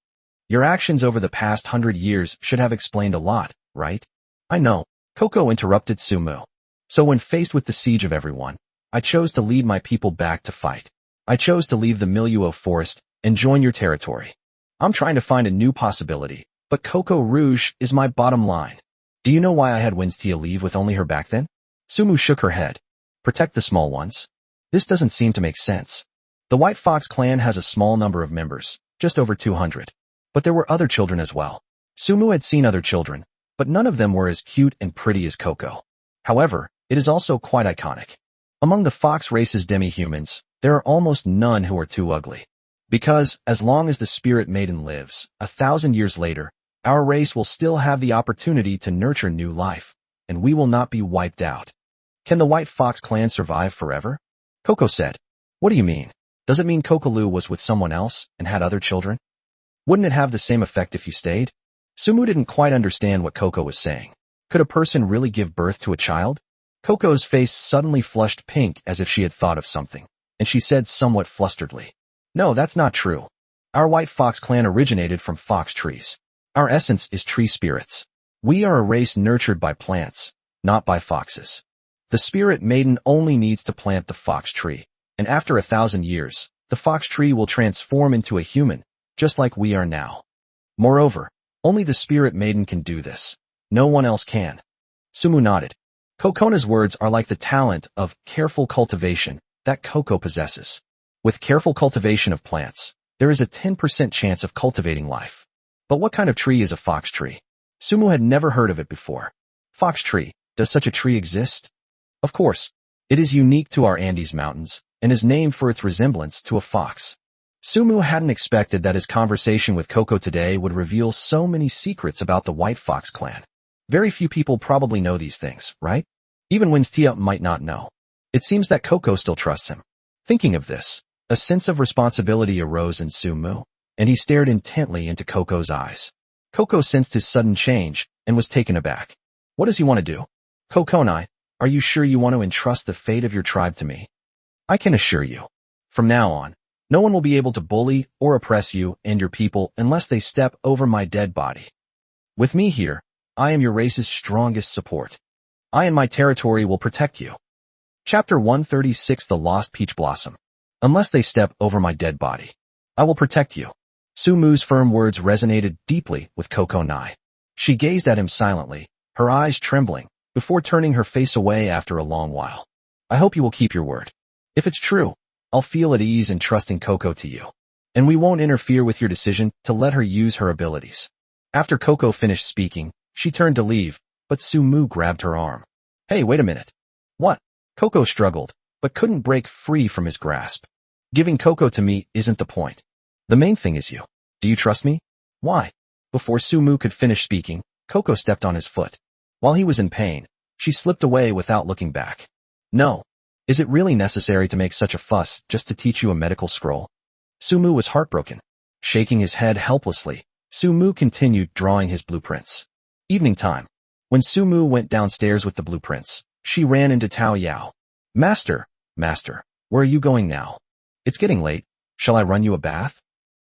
Speaker 1: Your actions over the past 100 years should have explained a lot, right? I know, Coco interrupted Su-Mu. So when faced with the siege of everyone, I chose to lead my people back to fight. I chose to leave the Milieu forest and join your territory. I'm trying to find a new possibility, but Coco Rouge is my bottom line. Do you know why I had Winstia leave with only her back then? Su-Mu shook her head. Protect the small ones? This doesn't seem to make sense. The White Fox clan has a small number of members, just over 200. But there were other children as well. Su-Mu had seen other children, but none of them were as cute and pretty as Coco. However, it is also quite iconic. Among the fox race's demi-humans, there are almost none who are too ugly. Because, as long as the spirit maiden lives, 1,000 years later, our race will still have the opportunity to nurture new life, and we will not be wiped out. Can the White Fox clan survive forever? Coco said. What do you mean? Does it mean Cocoloo was with someone else and had other children? Wouldn't it have the same effect if you stayed? Su-Mu didn't quite understand what Coco was saying. Could a person really give birth to a child? Coco's face suddenly flushed pink as if she had thought of something, and she said somewhat flusteredly. No, that's not true. Our White Fox clan originated from fox trees. Our essence is tree spirits. We are a race nurtured by plants, not by foxes. The spirit maiden only needs to plant the fox tree, and after 1,000 years, the fox tree will transform into a human, just like we are now. Moreover, only the spirit maiden can do this. No one else can. Su-Mu nodded. Kokona's words are like the talent of careful cultivation that Coco possesses. With careful cultivation of plants, there is a 10% chance of cultivating life. But what kind of tree is a fox tree? Su-Mu had never heard of it before. Fox tree, does such a tree exist? Of course, it is unique to our Andes Mountains and is named for its resemblance to a fox. Su-Mu hadn't expected that his conversation with Coco today would reveal so many secrets about the White Fox clan. Very few people probably know these things, right? Even Winstia might not know. It seems that Coco still trusts him. Thinking of this, a sense of responsibility arose in Su-Mu, and he stared intently into Coco's eyes. Coco sensed his sudden change and was taken aback. What does he want to do? Kokonai, are you sure you want to entrust the fate of your tribe to me? I can assure you. From now on, no one will be able to bully or oppress you and your people unless they step over my dead body. With me here, I am your race's strongest support. I and my territory will protect you. Chapter 136 The Lost Peach Blossom. Unless they step over my dead body, I will protect you. Su-Mu's firm words resonated deeply with Kokonai. She gazed at him silently, her eyes trembling, before turning her face away after a long while. I hope you will keep your word. If it's true, I'll feel at ease in trusting Coco to you. And we won't interfere with your decision to let her use her abilities. After Coco finished speaking, she turned to leave, but Su-Mu grabbed her arm. Hey, wait a minute. What? Coco struggled, but couldn't break free from his grasp. Giving Coco to me isn't the point. The main thing is you. Do you trust me? Why? Before Su-Mu could finish speaking, Coco stepped on his foot. While he was in pain, she slipped away without looking back. No. Is it really necessary to make such a fuss just to teach you a medical scroll? Su-Mu was heartbroken. Shaking his head helplessly, Su-Mu continued drawing his blueprints. Evening time. When Su-Mu went downstairs with the blueprints, she ran into Tao Yao. Master, where are you going now? It's getting late. Shall I run you a bath?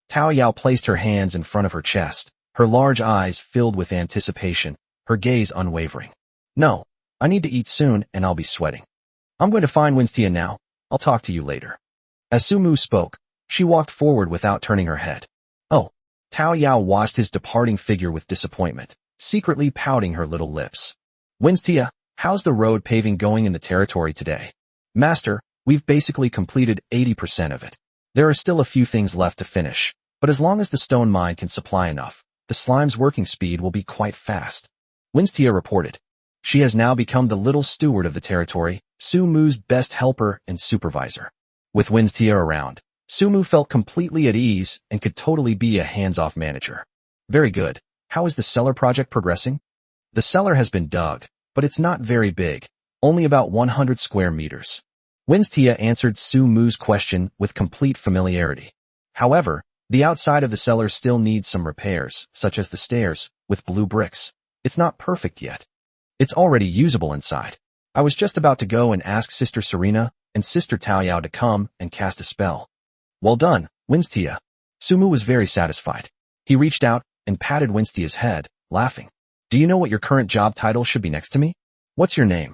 Speaker 1: Tao Yao placed her hands in front of her chest, her large eyes filled with anticipation, her gaze unwavering. No, I need to eat soon and I'll be sweating. I'm going to find Winstia now. I'll talk to you later. As Su-Mu spoke, she walked forward without turning her head. Oh. Tao Yao watched his departing figure with disappointment, secretly pouting her little lips. Winstia, How's the road paving going in the territory today? Master, we've basically completed 80% of it. There are still a few things left to finish, but as long as the stone mine can supply enough, the slime's working speed will be quite fast. Winstia reported. She has now become the little steward of the territory, Sumu's best helper and supervisor. With Winstia around, Sumu felt completely at ease and could totally be a hands-off manager. Very good. How is the cellar project progressing? The cellar has been dug, but it's not very big, only about 100 square meters. Winstia answered Sumu's question with complete familiarity. However, the outside of the cellar still needs some repairs, such as the stairs, with blue bricks. It's not perfect yet. It's already usable inside. I was just about to go and ask Sister Serena and Sister Taoyao to come and cast a spell. Well done, Winstia. Sumu was very satisfied. He reached out and patted Winstia's head, laughing. Do you know what your current job title should be next to me? What's your name?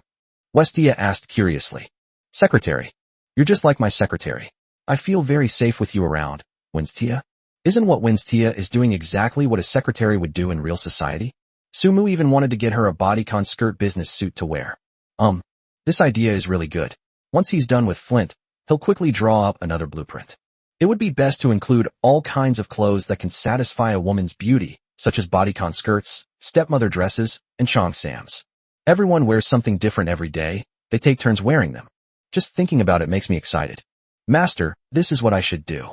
Speaker 1: Winstia asked curiously. Secretary. You're just like my secretary. I feel very safe with you around, Winstia. Isn't what Winstia is doing exactly what a secretary would do in real society? Sumu even wanted to get her a bodycon skirt business suit to wear. This idea is really good. Once he's done with Flint, he'll quickly draw up another blueprint. It would be best to include all kinds of clothes that can satisfy a woman's beauty, such as bodycon skirts, stepmother dresses, and cheongsams. Everyone wears something different every day. They take turns wearing them. Just thinking about it makes me excited. Master, this is what I should do.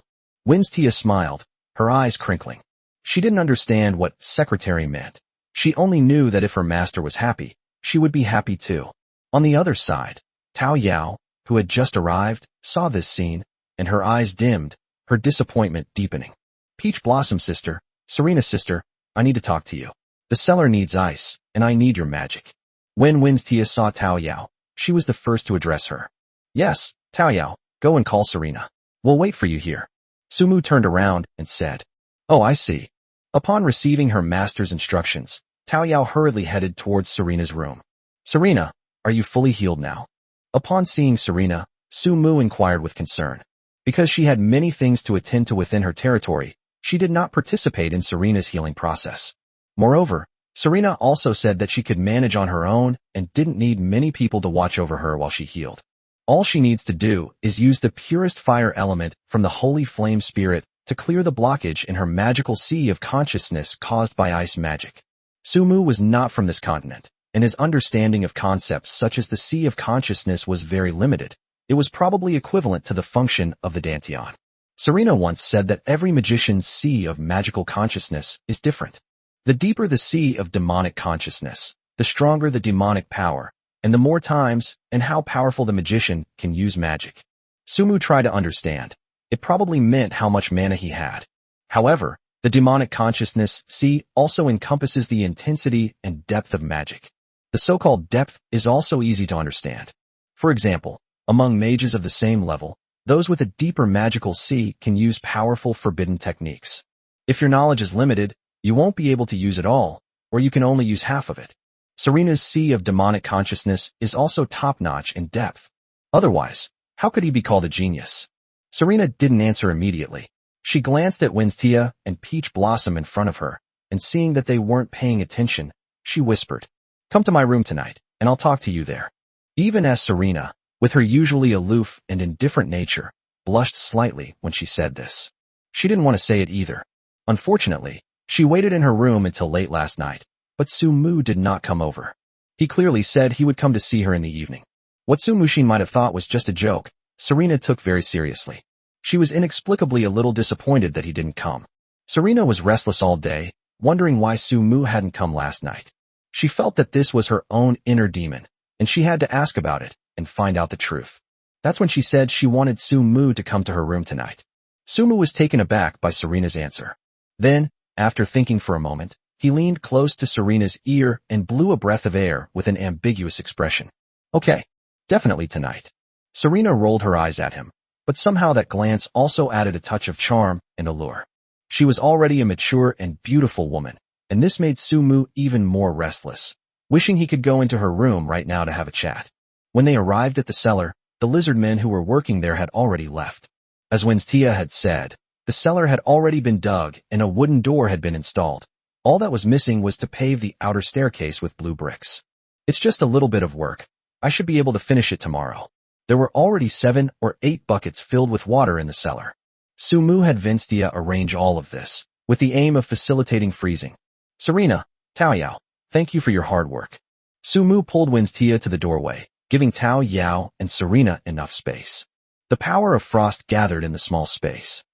Speaker 1: Winstia smiled, her eyes crinkling. She didn't understand what secretary meant. She only knew that if her master was happy, she would be happy too. On the other side, Tao Yao, who had just arrived, saw this scene, and her eyes dimmed, her disappointment deepening. Peach Blossom sister, Serena sister, I need to talk to you. The cellar needs ice, and I need your magic. When Winstia saw Tao Yao, she was the first to address her. Yes, Tao Yao, go and call Serena. We'll wait for you here. Sumu turned around and said, Oh, I see. Upon receiving her master's instructions, Tao Yao hurriedly headed towards Serena's room. Serena, are you fully healed now? Upon seeing Serena, Sumu inquired with concern. Because she had many things to attend to within her territory, she did not participate in Serena's healing process. Moreover, Serena also said that she could manage on her own and didn't need many people to watch over her while she healed. All she needs to do is use the purest fire element from the Holy Flame Spirit to clear the blockage in her magical sea of consciousness caused by ice magic. Sumu was not from this continent, and his understanding of concepts such as the sea of consciousness was very limited. It was probably equivalent to the function of the Dantian. Serena once said that every magician's sea of magical consciousness is different. The deeper the sea of demonic consciousness, the stronger the demonic power, and the more times and how powerful the magician can use magic. Sumu tried to understand. It probably meant how much mana he had. However, the demonic consciousness sea also encompasses the intensity and depth of magic. The so-called depth is also easy to understand. For example, among mages of the same level, those with a deeper magical sea can use powerful forbidden techniques. If your knowledge is limited, you won't be able to use it all, or you can only use half of it. Serena's sea of demonic consciousness is also top-notch in depth. Otherwise, how could he be called a genius? Serena didn't answer immediately. She glanced at Winstia and Peach Blossom in front of her, and seeing that they weren't paying attention, she whispered, Come to my room tonight, and I'll talk to you there. Even as Serena, with her usually aloof and indifferent nature, blushed slightly when she said this. She didn't want to say it either. Unfortunately, she waited in her room until late last night, but Sumu did not come over. He clearly said he would come to see her in the evening. What Sumushin might have thought was just a joke, Serena took very seriously. She was inexplicably a little disappointed that he didn't come. Serena was restless all day, wondering why Sumu hadn't come last night. She felt that this was her own inner demon, and she had to ask about it and find out the truth. That's when she said she wanted Sumu to come to her room tonight. Sumu was taken aback by Serena's answer. Then, after thinking for a moment, he leaned close to Serena's ear and blew a breath of air with an ambiguous expression. Okay, definitely tonight. Serena rolled her eyes at him, but somehow that glance also added a touch of charm and allure. She was already a mature and beautiful woman, and this made Sumu even more restless, wishing he could go into her room right now to have a chat. When they arrived at the cellar, the lizard men who were working there had already left. As Winstia had said, the cellar had already been dug and a wooden door had been installed. All that was missing was to pave the outer staircase with blue bricks. It's just a little bit of work. I should be able to finish it tomorrow. There were already 7 or 8 buckets filled with water in the cellar. Sumu had Vinstia arrange all of this, with the aim of facilitating freezing. Serena, Tao Yao, thank you for your hard work. Sumu pulled Winstia to the doorway, giving Tao Yao and Serena enough space. The power of frost gathered in the small space.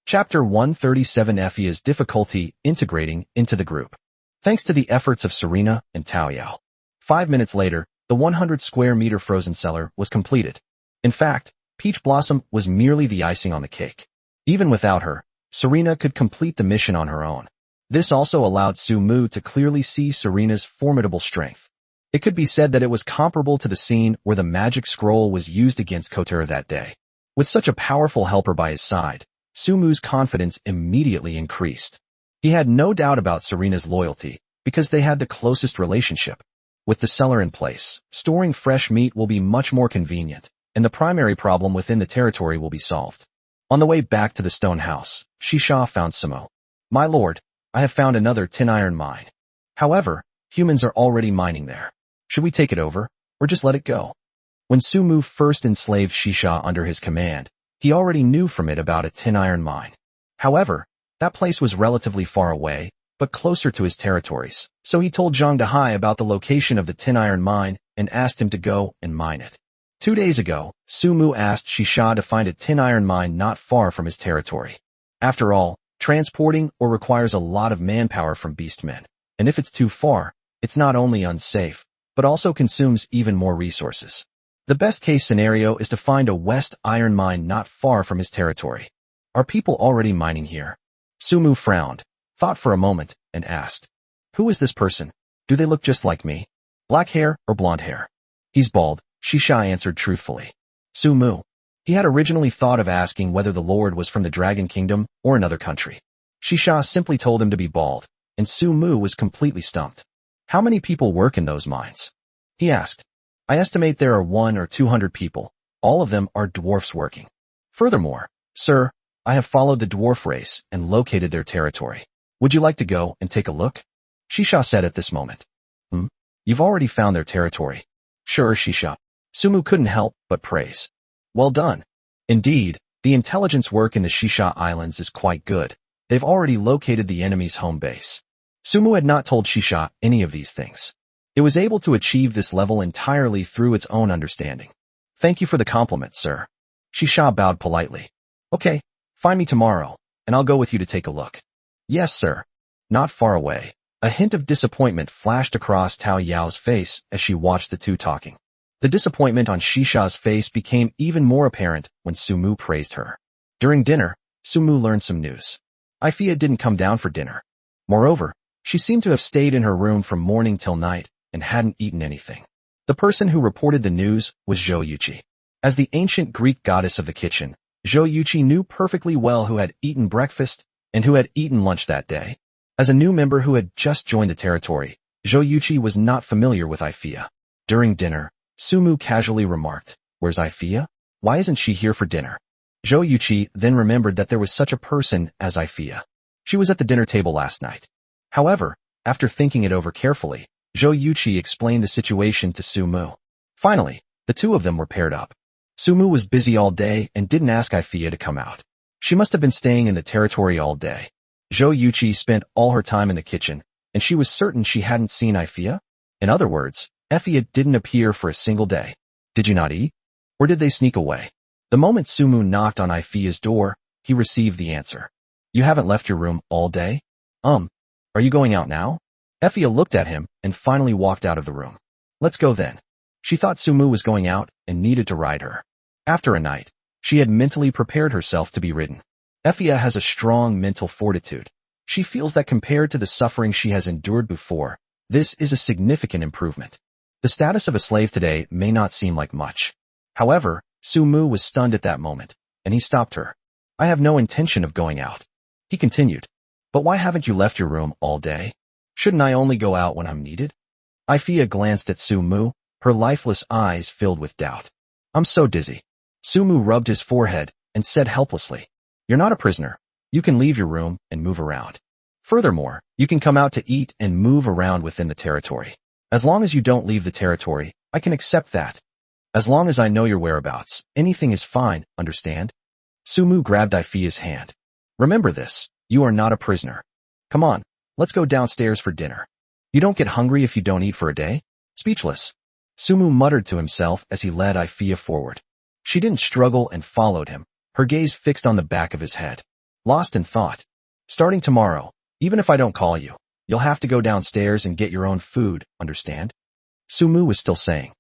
Speaker 1: Chapter 137: Effie's difficulty integrating into the group. Thanks to the efforts of Serena and Tao Yao. 5 minutes later, the 100 square meter frozen cellar was completed. In fact, Peach Blossom was merely the icing on the cake. Even without her, Serena could complete the mission on her own. This also allowed Sumu to clearly see Serena's formidable strength. It could be said that it was comparable to the scene where the magic scroll was used against Kotaro that day. With such a powerful helper by his side, Sumu's confidence immediately increased. He had no doubt about Serena's loyalty, because they had the closest relationship. With the cellar in place, storing fresh meat will be much more convenient, and the primary problem within the territory will be solved. On the way back to the stone house, Shisha found Sumo. My lord, I have found another tin iron mine. However, humans are already mining there. Should we take it over, or just let it go? When Sumu first enslaved Shisha under his command, he already knew from it about a tin iron mine. However, that place was relatively far away, but closer to his territories, so he told Zhang Dahai about the location of the tin iron mine and asked him to go and mine it. 2 days ago, Sumu asked Shisha to find a tin iron mine not far from his territory. After all, transporting or requires a lot of manpower from beastmen, and if it's too far, it's not only unsafe, but also consumes even more resources. The best case scenario is to find a west iron mine not far from his territory. Are people already mining here? Sumu frowned, thought for a moment, and asked, who is this person? Do they look just like me? Black hair or blonde hair? He's bald, Shisha answered truthfully. Sumu. He had originally thought of asking whether the lord was from the Dragon Kingdom or another country. Shisha simply told him to be bald, and Sumu was completely stumped. How many people work in those mines? He asked. I estimate there are 100 or 200 people. All of them are dwarfs working. Furthermore, sir, I have followed the dwarf race and located their territory. Would you like to go and take a look? Shisha said at this moment. You've already found their territory. Sure, Shisha. Sumu couldn't help but praise. Well done. Indeed, the intelligence work in the Shisha Islands is quite good. They've already located the enemy's home base. Sumu had not told Shisha any of these things. It was able to achieve this level entirely through its own understanding. Thank you for the compliment, sir. Shisha bowed politely. Okay, find me tomorrow, and I'll go with you to take a look. Yes, sir. Not far away, a hint of disappointment flashed across Tao Yao's face as she watched the two talking. The disappointment on Shisha's face became even more apparent when Sumu praised her. During dinner, Sumu learned some news. Ifia didn't come down for dinner. Moreover, she seemed to have stayed in her room from morning till night and hadn't eaten anything. The person who reported the news was Zhou-Yuqi. As the ancient Greek goddess of the kitchen, Zhou-Yuqi knew perfectly well who had eaten breakfast and who had eaten lunch that day. As a new member who had just joined the territory, Zhou-Yuqi was not familiar with Ifia. During dinner, Sumu casually remarked, "Where's Ifia? Why isn't she here for dinner?" Zhou-Yuqi then remembered that there was such a person as Ifia. She was at the dinner table last night. However, after thinking it over carefully, Zhou-Yuqi explained the situation to Sumu. Finally, the two of them were paired up. Sumu was busy all day and didn't ask Ifia to come out. She must have been staying in the territory all day. Zhou-Yuqi spent all her time in the kitchen, and she was certain she hadn't seen Ifia. In other words, Ifia didn't appear for a single day. Did you not eat? Or did they sneak away? The moment Sumu knocked on Ifia's door, he received the answer. You haven't left your room all day? Are you going out now? Ifia looked at him and finally walked out of the room. Let's go then. She thought Sumu was going out and needed to ride her. After a night, she had mentally prepared herself to be ridden. Ifia has a strong mental fortitude. She feels that compared to the suffering she has endured before, this is a significant improvement. The status of a slave today may not seem like much. However, Sumu was stunned at that moment, and he stopped her. I have no intention of going out. He continued. But why haven't you left your room all day? Shouldn't I only go out when I'm needed? Ifia glanced at Sumu, her lifeless eyes filled with doubt. I'm so dizzy. Sumu rubbed his forehead and said helplessly, You're not a prisoner. You can leave your room and move around. Furthermore, you can come out to eat and move around within the territory. As long as you don't leave the territory, I can accept that. As long as I know your whereabouts, anything is fine, understand? Sumu grabbed Ifia's hand. Remember this, you are not a prisoner. Come on, let's go downstairs for dinner. You don't get hungry if you don't eat for a day? Speechless. Sumu muttered to himself as he led Ifia forward. She didn't struggle and followed him, her gaze fixed on the back of his head. Lost in thought. Starting tomorrow, even if I don't call you, you'll have to go downstairs and get your own food, understand? Sumu was still saying.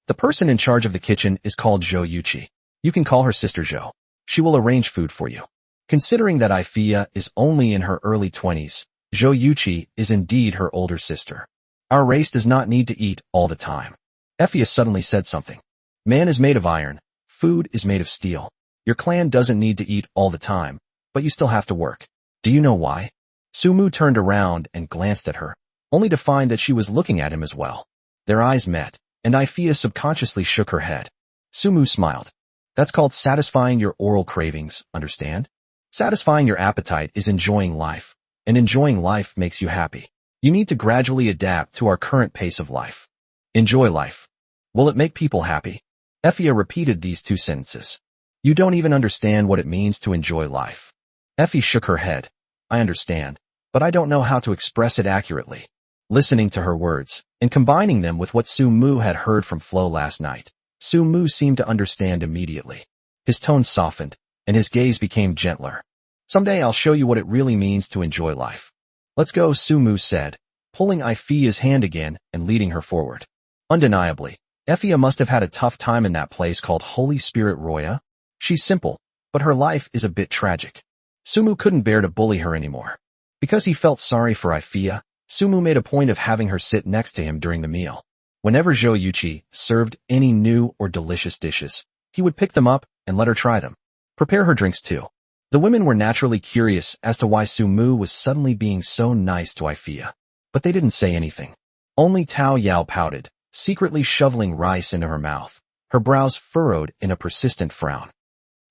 Speaker 1: The person in charge of the kitchen is called Jo Yuchi. You can call her Sister Jo. She will arrange food for you. Considering that Ifia is only in her early 20s, Jo Yuchi is indeed her older sister. Our race does not need to eat all the time. Ifia suddenly said something. Man is made of iron. Food is made of steel. Your clan doesn't need to eat all the time, but you still have to work. Do you know why? Sumu turned around and glanced at her, only to find that she was looking at him as well. Their eyes met, and Ifia subconsciously shook her head. Sumu smiled. That's called satisfying your oral cravings, understand? Satisfying your appetite is enjoying life, and enjoying life makes you happy. You need to gradually adapt to our current pace of life. Enjoy life. Will it make people happy? Ifia repeated these two sentences. You don't even understand what it means to enjoy life. Effie shook her head. I understand, but I don't know how to express it accurately. Listening to her words, and combining them with what Sumu had heard from Flo last night, Sumu seemed to understand immediately. His tone softened, and his gaze became gentler. Someday I'll show you what it really means to enjoy life. Let's go, Sumu said, pulling Ifia's hand again and leading her forward. Undeniably, Ifia must have had a tough time in that place called Holy Spirit Roya. She's simple, but her life is a bit tragic. Sumu couldn't bear to bully her anymore. Because he felt sorry for Ifia, Sumu made a point of having her sit next to him during the meal. Whenever Jo Yuchi served any new or delicious dishes, he would pick them up and let her try them. Prepare her drinks too. The women were naturally curious as to why Sumu was suddenly being so nice to Ifia, but they didn't say anything. Only Tao Yao pouted, secretly shoveling rice into her mouth, her brows furrowed in a persistent frown.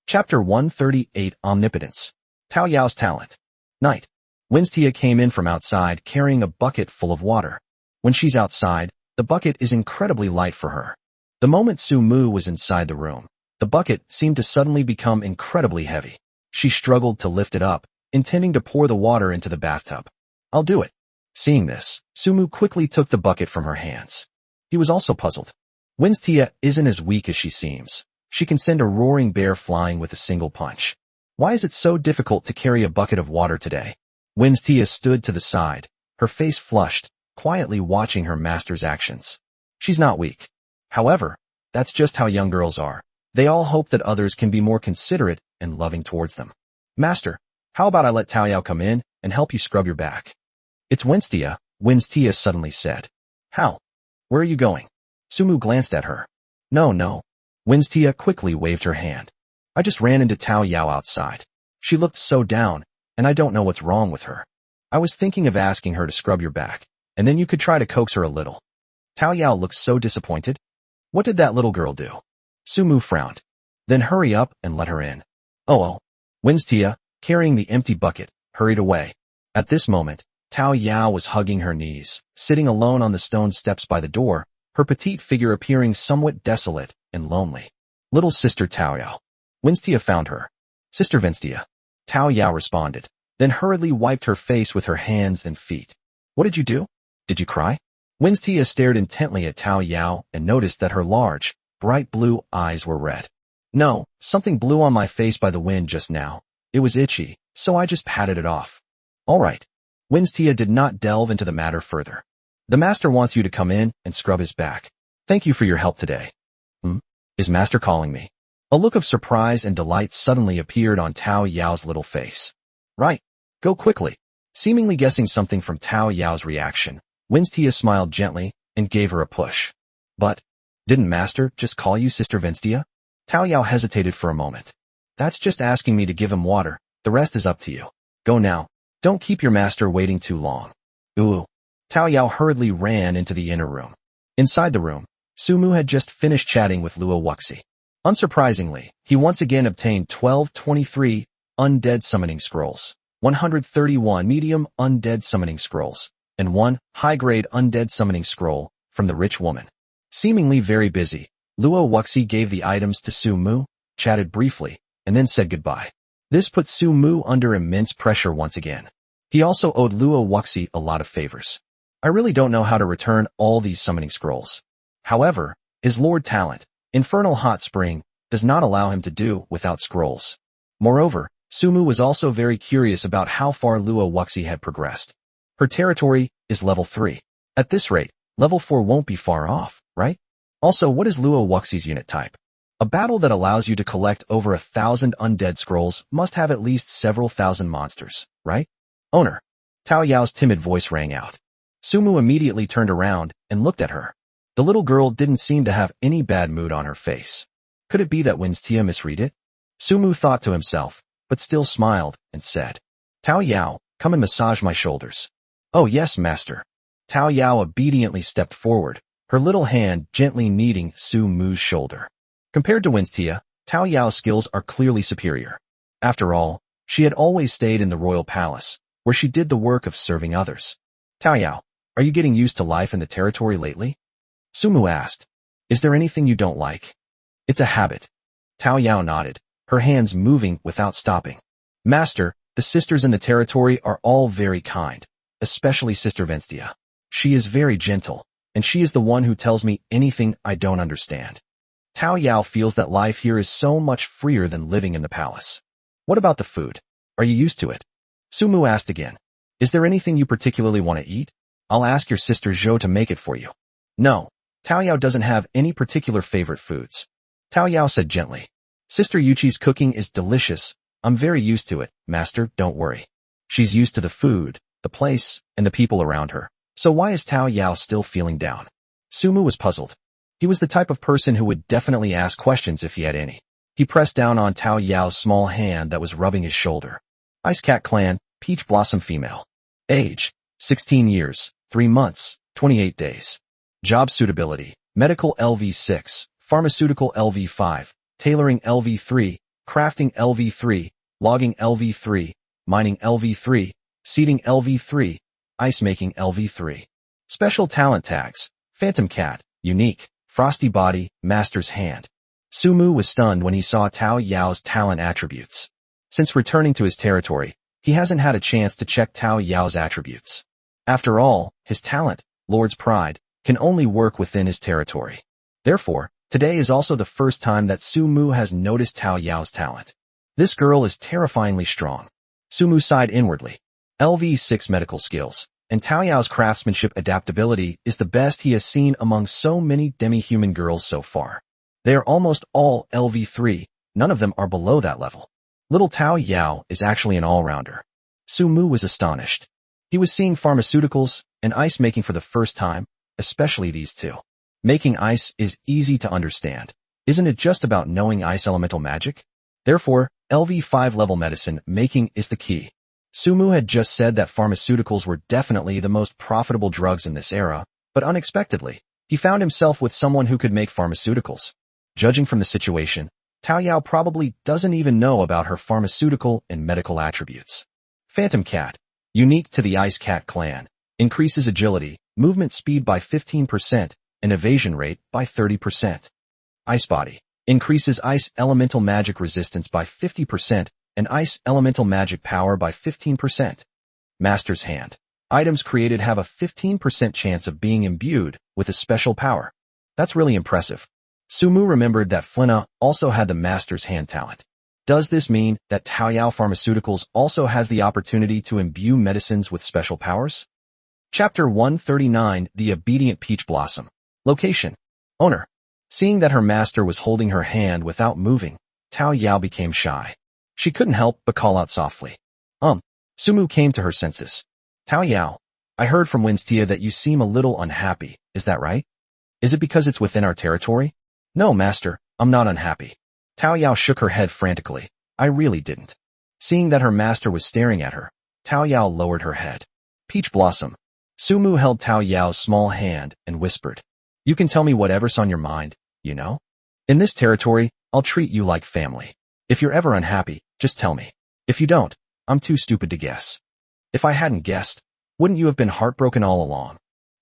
Speaker 1: Chapter 138 Omnipotence. Tao Yao's Talent. Night. Winstia came in from outside carrying a bucket full of water. When she's outside, the bucket is incredibly light for her. The moment Sumu was inside the room, the bucket seemed to suddenly become incredibly heavy. She struggled to lift it up, intending to pour the water into the bathtub. I'll do it. Seeing this, Sumu quickly took the bucket from her hands. He was also puzzled. Winstia isn't as weak as she seems. She can send a roaring bear flying with a single punch. Why is it so difficult to carry a bucket of water today? Winstia stood to the side, her face flushed, quietly watching her master's actions. She's not weak. However, that's just how young girls are. They all hope that others can be more considerate and loving towards them. Master, how about I let Tao Yao come in and help you scrub your back? It's Winstia suddenly said. How? Where are you going? Sumu glanced at her. No. Winstia quickly waved her hand. I just ran into Tao Yao outside. She looked so down, and I don't know what's wrong with her. I was thinking of asking her to scrub your back, and then you could try to coax her a little. Tao Yao looked so disappointed. What did that little girl do? Sumu frowned. Then hurry up and let her in. Oh. Winstia, carrying the empty bucket, hurried away. At this moment, Tao Yao was hugging her knees, sitting alone on the stone steps by the door, her petite figure appearing somewhat desolate and lonely. Little sister Tao Yao. Winstia found her. Sister Winstia. Tao Yao responded, then hurriedly wiped her face with her hands and feet. What did you do? Did you cry? Winstia stared intently at Tao Yao and noticed that her large, bright blue eyes were red. No, something blew on my face by the wind just now. It was itchy, so I just patted it off. All right. Winstia did not delve into the matter further. The master wants you to come in and scrub his back. Thank you for your help today. Is master calling me? A look of surprise and delight suddenly appeared on Tao Yao's little face. Right. Go quickly. Seemingly guessing something from Tao Yao's reaction, Winstia smiled gently and gave her a push. But, didn't master just call you Sister Winstia? Tao Yao hesitated for a moment. That's just asking me to give him water. The rest is up to you. Go now. Don't keep your master waiting too long. Ooh. Tao Yao hurriedly ran into the inner room. Inside the room, Sumu had just finished chatting with Luo Wuxi. Unsurprisingly, he once again obtained 1223 undead summoning scrolls, 131 medium undead summoning scrolls, and 1 high-grade undead summoning scroll from the rich woman. Seemingly very busy, Luo Wuxi gave the items to Su Mu, chatted briefly, and then said goodbye. This put Su Mu under immense pressure once again. He also owed Luo Wuxi a lot of favors. I really don't know how to return all these summoning scrolls. However, his Lord Talent, Infernal Hot Spring, does not allow him to do without scrolls. Moreover, Su Mu was also very curious about how far Luo Wuxi had progressed. Her territory is level 3. At this rate, level 4 won't be far off, right? Also, what is Luo Wuxi's unit type? A battle that allows you to collect over 1,000 undead scrolls must have at least several thousand monsters, right? Owner. Tao Yao's timid voice rang out. Su Mu immediately turned around and looked at her. The little girl didn't seem to have any bad mood on her face. Could it be that Winstia misread it? Su Mu thought to himself, but still smiled and said, Tao Yao, come and massage my shoulders. Oh yes, master. Tao Yao obediently stepped forward, her little hand gently kneading Su Mu's shoulder. Compared to Winstia, Tao Yao's skills are clearly superior. After all, she had always stayed in the royal palace, where she did the work of serving others. Tao Yao, are you getting used to life in the territory lately? Su Mu asked. Is there anything you don't like? It's a habit. Tao Yao nodded, her hands moving without stopping. Master, the sisters in the territory are all very kind, especially Sister Winstia. She is very gentle, and she is the one who tells me anything I don't understand. Tao Yao feels that life here is so much freer than living in the palace. What about the food? Are you used to it? Su Mu asked again. Is there anything you particularly want to eat? I'll ask your sister Zhou to make it for you. No, Tao Yao doesn't have any particular favorite foods. Tao Yao said gently. Sister Yuchi's cooking is delicious. I'm very used to it, master, don't worry. She's used to the food, the place, and the people around her. So why is Tao Yao still feeling down? Su Mu was puzzled. He was the type of person who would definitely ask questions if he had any. He pressed down on Tao Yao's small hand that was rubbing his shoulder. Ice Cat Clan, Peach Blossom Female. Age, 16 years, 3 months, 28 days. Job suitability, medical LV6, pharmaceutical LV5, tailoring LV3, crafting LV3, logging LV3, mining LV3, seeding LV3, ice making LV3. Special talent tags, Phantom Cat, unique, frosty body, master's hand. Su Mu was stunned when he saw Tao Yao's talent attributes. Since returning to his territory, he hasn't had a chance to check Tao Yao's attributes. After all, his talent, Lord's Pride, can only work within his territory. Therefore, today is also the first time that Su Mu has noticed Tao Yao's talent. This girl is terrifyingly strong. Su Mu sighed inwardly. LV6 medical skills, and Tao Yao's craftsmanship adaptability is the best he has seen among so many demi-human girls so far. They are almost all LV3, none of them are below that level. Little Tao Yao is actually an all-rounder. Su Mu was astonished. He was seeing pharmaceuticals and ice making for the first time, especially these two. Making ice is easy to understand. Isn't it just about knowing ice elemental magic? Therefore, LV5 level medicine making is the key. Su Mu had just said that pharmaceuticals were definitely the most profitable drugs in this era, but unexpectedly, he found himself with someone who could make pharmaceuticals. Judging from the situation, Tao Yao probably doesn't even know about her pharmaceutical and medical attributes. Phantom Cat, unique to the Ice Cat clan, increases agility, movement speed by 15%, and evasion rate by 30%. Ice Body, increases ice elemental magic resistance by 50%, and ice elemental magic power by 15%. Master's Hand, items created have a 15% chance of being imbued with a special power. That's really impressive. Su Mu remembered that Flina also had the Master's Hand talent. Does this mean that Tao Yao Pharmaceuticals also has the opportunity to imbue medicines with special powers? Chapter 139, The Obedient Peach Blossom. Location. Owner. Seeing that her master was holding her hand without moving, Tao Yao became shy. She couldn't help but call out softly. Su Mu came to her senses. Tao Yao, I heard from Winstia that you seem a little unhappy, is that right? Is it because it's within our territory? No, master, I'm not unhappy. Tao Yao shook her head frantically. I really didn't. Seeing that her master was staring at her, Tao Yao lowered her head. Peach Blossom. Su Mu held Tao Yao's small hand and whispered. You can tell me whatever's on your mind, you know? In this territory, I'll treat you like family. If you're ever unhappy, just tell me. If you don't, I'm too stupid to guess. If I hadn't guessed, wouldn't you have been heartbroken all along?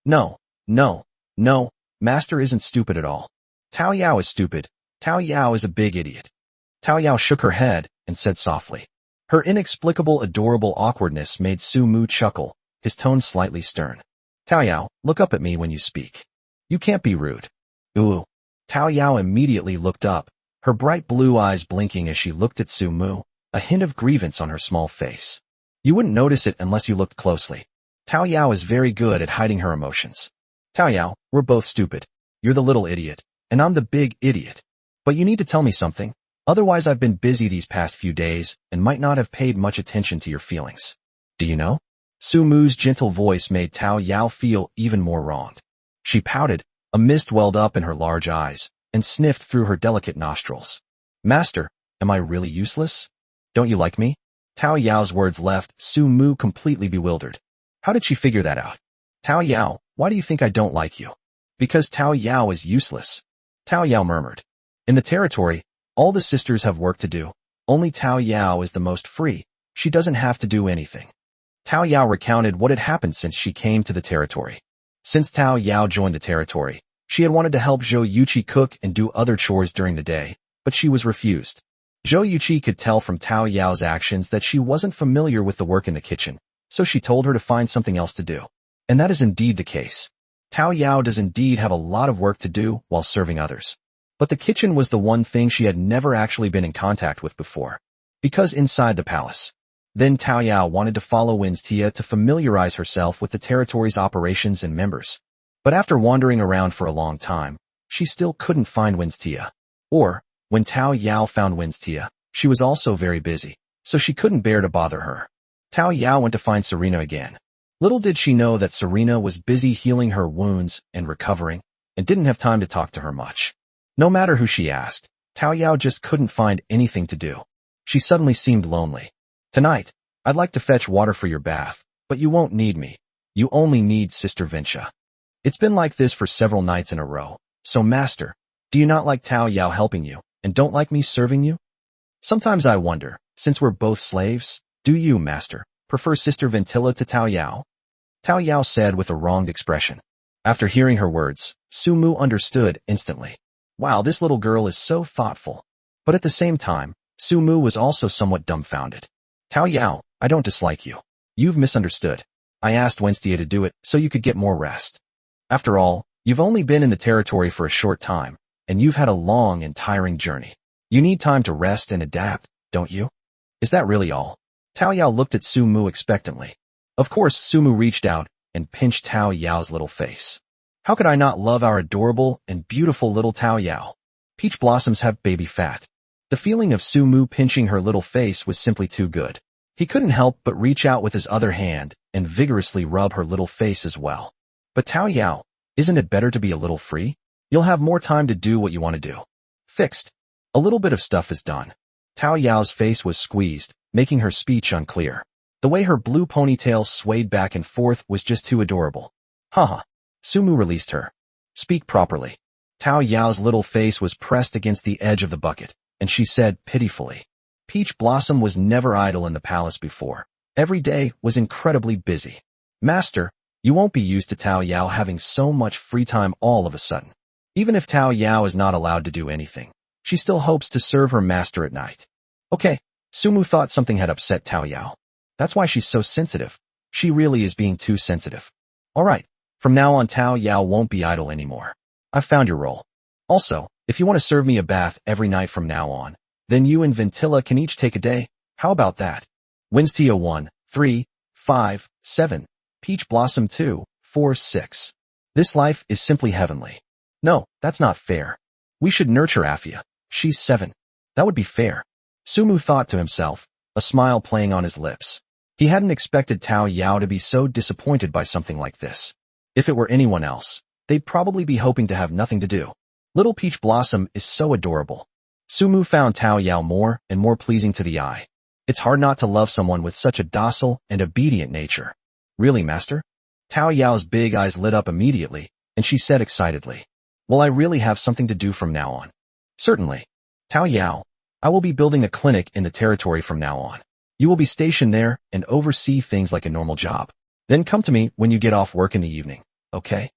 Speaker 1: No, No, Master isn't stupid at all. Tao Yao is stupid. Tao Yao is a big idiot. Tao Yao shook her head and said softly. Her inexplicable, adorable awkwardness made Su Mu chuckle, his tone slightly stern. Tao Yao, look up at me when you speak. You can't be rude. Ooh. Tao Yao immediately looked up, her bright blue eyes blinking as she looked at Su Mu, a hint of grievance on her small face. You wouldn't notice it unless you looked closely. Tao Yao is very good at hiding her emotions. Tao Yao, we're both stupid. You're the little idiot, and I'm the big idiot. But you need to tell me something, otherwise I've been busy these past few days and might not have paid much attention to your feelings. Do you know? Su Mu's gentle voice made Tao Yao feel even more wronged. She pouted, a mist welled up in her large eyes, and sniffed through her delicate nostrils. Master, am I really useless? Don't you like me? Tao Yao's words left Su Mu completely bewildered. How did she figure that out? Tao Yao, why do you think I don't like you? Because Tao Yao is useless. Tao Yao murmured. In the territory, all the sisters have work to do. Only Tao Yao is the most free. She doesn't have to do anything. Tao Yao recounted what had happened since she came to the territory. Since Tao Yao joined the territory, she had wanted to help Zhou Yuqi cook and do other chores during the day, but she was refused. Zhou Yuqi could tell from Tao Yao's actions that she wasn't familiar with the work in the kitchen, so she told her to find something else to do. And that is indeed the case. Tao Yao does indeed have a lot of work to do while serving others. But the kitchen was the one thing she had never actually been in contact with before. Because inside the palace. Then Tao Yao wanted to follow Winstia to familiarize herself with the territory's operations and members. But after wandering around for a long time, she still couldn't find Winstia. Or, when Tao Yao found Winstia, she was also very busy, so she couldn't bear to bother her. Tao Yao went to find Serena again. Little did she know that Serena was busy healing her wounds and recovering, and didn't have time to talk to her much. No matter who she asked, Tao Yao just couldn't find anything to do. She suddenly seemed lonely. Tonight, I'd like to fetch water for your bath, but you won't need me. You only need Sister Vincia. It's been like this for several nights in a row, so Master, do you not like Tao Yao helping you, and don't like me serving you? Sometimes I wonder, since we're both slaves, do you, Master, prefer Sister Ventilla to Tao Yao? Tao Yao said with a wronged expression. After hearing her words, Su Mu understood instantly. Wow, this little girl is so thoughtful. But at the same time, Su Mu was also somewhat dumbfounded. Tao Yao, I don't dislike you. You've misunderstood. I asked Winstia to do it so you could get more rest. After all, you've only been in the territory for a short time, and you've had a long and tiring journey. You need time to rest and adapt, don't you? Is that really all? Tao Yao looked at Su Mu expectantly. Of course, Su Mu reached out and pinched Tao Yao's little face. How could I not love our adorable and beautiful little Tao Yao? Peach blossoms have baby fat. The feeling of Su Mu pinching her little face was simply too good. He couldn't help but reach out with his other hand and vigorously rub her little face as well. But Tao Yao, isn't it better to be a little free? You'll have more time to do what you want to do. Fixed. A little bit of stuff is done. Tao Yao's face was squeezed, making her speech unclear. The way her blue ponytail swayed back and forth was just too adorable. Haha. Su Mu released her. Speak properly. Tao Yao's little face was pressed against the edge of the bucket, and she said pitifully. Peach Blossom was never idle in the palace before. Every day was incredibly busy. Master, you won't be used to Tao Yao having so much free time all of a sudden. Even if Tao Yao is not allowed to do anything, she still hopes to serve her master at night. Okay, Su Mu thought something had upset Tao Yao. That's why she's so sensitive. She really is being too sensitive. Alright, from now on Tao Yao won't be idle anymore. I've found your role. Also, if you want to serve me a bath every night from now on, then you and Ventilla can each take a day. How about that? Winstia 1, 3, 5, 7. Peach Blossom 2, 4, 6. This life is simply heavenly. No, that's not fair. We should nurture Afia. She's 7. That would be fair. Su Mu thought to himself, a smile playing on his lips. He hadn't expected Tao Yao to be so disappointed by something like this. If it were anyone else, they'd probably be hoping to have nothing to do. Little Peach Blossom is so adorable. Su Mu found Tao Yao more and more pleasing to the eye. It's hard not to love someone with such a docile and obedient nature. Really, Master? Tao Yao's big eyes lit up immediately, and she said excitedly, Will I really have something to do from now on? Certainly. Tao Yao, I will be building a clinic in the territory from now on. You will be stationed there and oversee things like a normal job. Then come to me when you get off work in the evening, okay?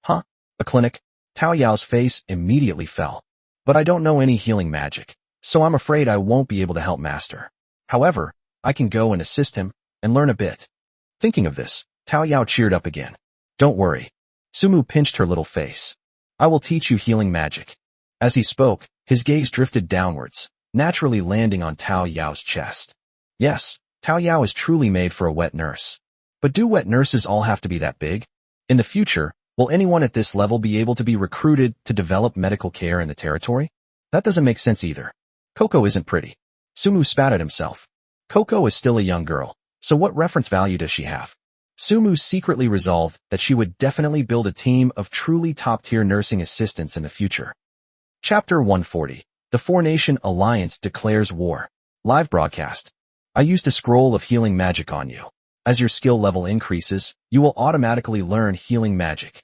Speaker 1: Huh? A clinic? Tao Yao's face immediately fell. But I don't know any healing magic, so I'm afraid I won't be able to help Master. However, I can go and assist him and learn a bit. Thinking of this, Tao Yao cheered up again. Don't worry. Sumu pinched her little face. I will teach you healing magic. As he spoke, his gaze drifted downwards, naturally landing on Tao Yao's chest. Yes, Tao Yao is truly made for a wet nurse. But do wet nurses all have to be that big? In the future, will anyone at this level be able to be recruited to develop medical care in the territory? That doesn't make sense either. Coco isn't pretty. Sumu spat at himself. Coco is still a young girl, so what reference value does she have? Sumu secretly resolved that she would definitely build a team of truly top-tier nursing assistants in the future. Chapter 140. The Four-Nation Alliance Declares War. Live broadcast. I used a scroll of healing magic on you. As your skill level increases, you will automatically learn healing magic.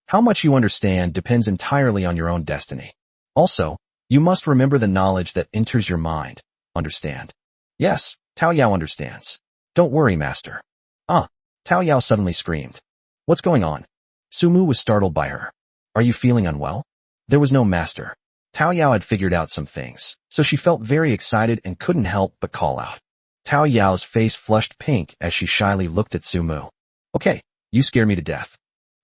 Speaker 1: How much you understand depends entirely on your own destiny. Also, you must remember the knowledge that enters your mind. Understand? Yes, Tao Yao understands. Don't worry, Master. Tao Yao suddenly screamed. What's going on? Sumu was startled by her. Are you feeling unwell? There was no Master. Tao Yao had figured out some things, so she felt very excited and couldn't help but call out. Tao Yao's face flushed pink as she shyly looked at Sumu. Okay, you scare me to death.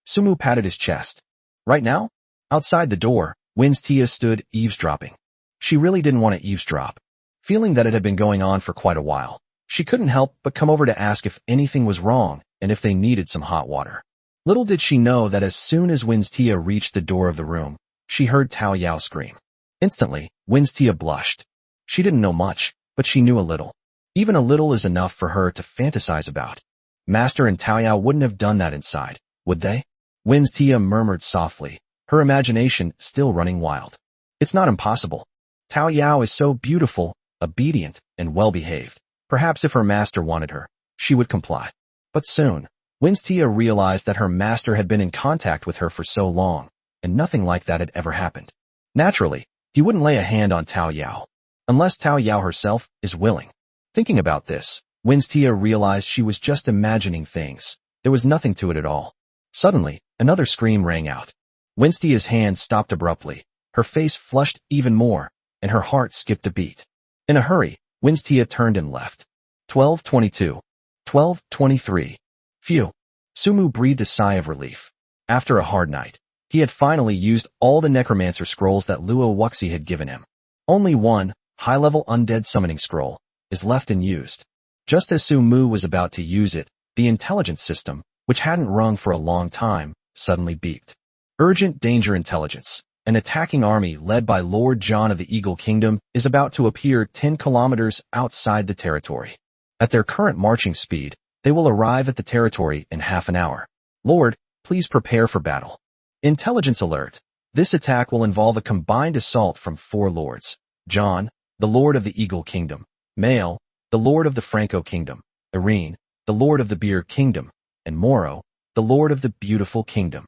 Speaker 1: Sumu patted his chest. Right now? Outside the door, Win's Tia stood eavesdropping. She really didn't want to eavesdrop. Feeling that it had been going on for quite a while, she couldn't help but come over to ask if anything was wrong and if they needed some hot water. Little did she know that as soon as Win's Tia reached the door of the room, she heard Tao Yao scream. Instantly, Win's Tia blushed. She didn't know much, but she knew a little. Even a little is enough for her to fantasize about. Master and Tao Yao wouldn't have done that inside, would they? Win's Tia murmured softly, her imagination still running wild. It's not impossible. Tao Yao is so beautiful, obedient, and well-behaved. Perhaps if her master wanted her, she would comply. But soon, Win's Tia realized that her master had been in contact with her for so long, and nothing like that had ever happened. Naturally, he wouldn't lay a hand on Tao Yao, unless Tao Yao herself is willing. Thinking about this, Win's Tia realized she was just imagining things. There was nothing to it at all. Suddenly, another scream rang out. Win's Tia's hand stopped abruptly, her face flushed even more, and her heart skipped a beat. In a hurry, Win's Tia turned and left. 12:22. 12:23. Phew. Sumu breathed a sigh of relief. After a hard night, he had finally used all the necromancer scrolls that Luo Wuxi had given him. Only one, high-level undead summoning scroll, is left unused. Just as Sumu was about to use it, the intelligence system, which hadn't rung for a long time, suddenly beeped. Urgent danger intelligence. An attacking army led by Lord John of the Eagle Kingdom is about to appear 10 kilometers outside the territory. At their current marching speed, they will arrive at the territory in half an hour. Lord, please prepare for battle. Intelligence alert. This attack will involve a combined assault from 4 lords. John, the Lord of the Eagle Kingdom. Mael, the Lord of the Franco Kingdom. Irene, the Lord of the Beer Kingdom. And Moro, the Lord of the Beautiful Kingdom.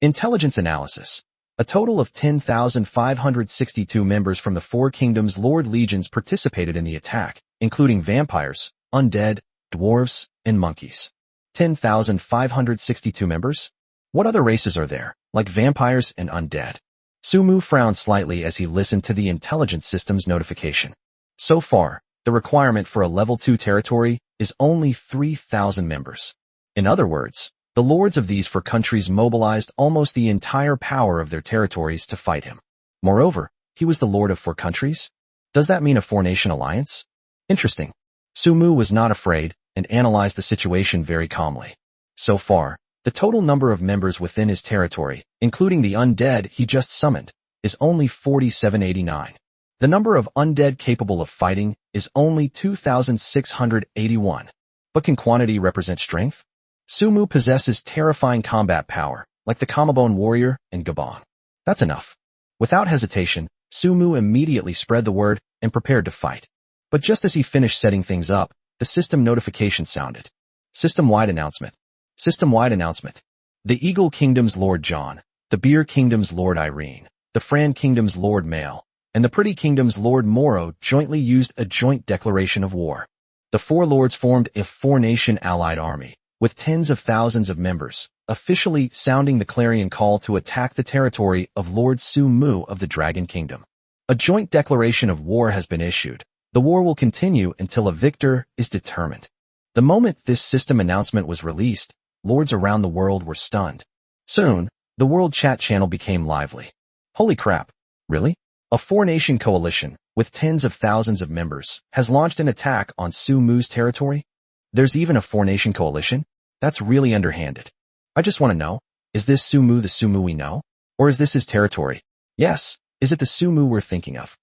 Speaker 1: Intelligence analysis. A total of 10,562 members from the 4 kingdoms' Lord Legions participated in the attack, including vampires, undead, dwarves, and monkeys. 10,562 members? What other races are there, like vampires and undead? Sumu frowned slightly as he listened to the intelligence system's notification. So far, the requirement for a level 2 territory is only 3,000 members. In other words, the lords of these 4 countries mobilized almost the entire power of their territories to fight him. Moreover, he was the lord of 4 countries? Does that mean a 4-nation alliance? Interesting. Sumu was not afraid and analyzed the situation very calmly. So far, the total number of members within his territory, including the undead he just summoned, is only 4,789. The number of undead capable of fighting is only 2,681. But can quantity represent strength? Sumu possesses terrifying combat power, like the Kamabone warrior and Gabong. That's enough. Without hesitation, Sumu immediately spread the word and prepared to fight. But just as he finished setting things up, the system notification sounded. System-wide announcement. System-wide announcement. The Eagle Kingdom's Lord John, the Beer Kingdom's Lord Irene, the Fran Kingdom's Lord Mael, and the Pretty Kingdom's Lord Moro jointly used a joint declaration of war. The 4 lords formed a 4-nation allied army, with tens of thousands of members, officially sounding the clarion call to attack the territory of Lord Su Mu of the Dragon Kingdom. A joint declaration of war has been issued. The war will continue until a victor is determined. The moment this system announcement was released, lords around the world were stunned. Soon, the world chat channel became lively. Holy crap! Really? A four-nation coalition, with tens of thousands of members, has launched an attack on Su Mu's territory? There's even a four-nation coalition? That's really underhanded. I just want to know, is this Su Mu the Su Mu we know? Or is this his territory? Yes, is it the Su Mu we're thinking of?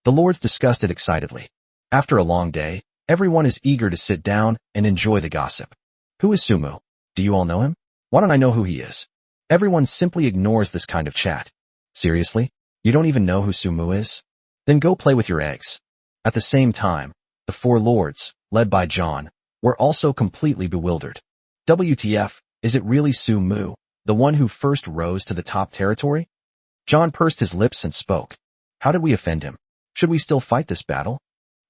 Speaker 1: The lords discussed it excitedly. After a long day, everyone is eager to sit down and enjoy the gossip. Who is Su Mu? Do you all know him? Why don't I know who he is? Everyone simply ignores this kind of chat. Seriously? You don't even know who Su Mu is? Then go play with your eggs. At the same time, the four lords, led by John, were also completely bewildered. WTF, is it really Su Mu, the one who first rose to the top territory? John pursed his lips and spoke. How did we offend him? Should we still fight this battle?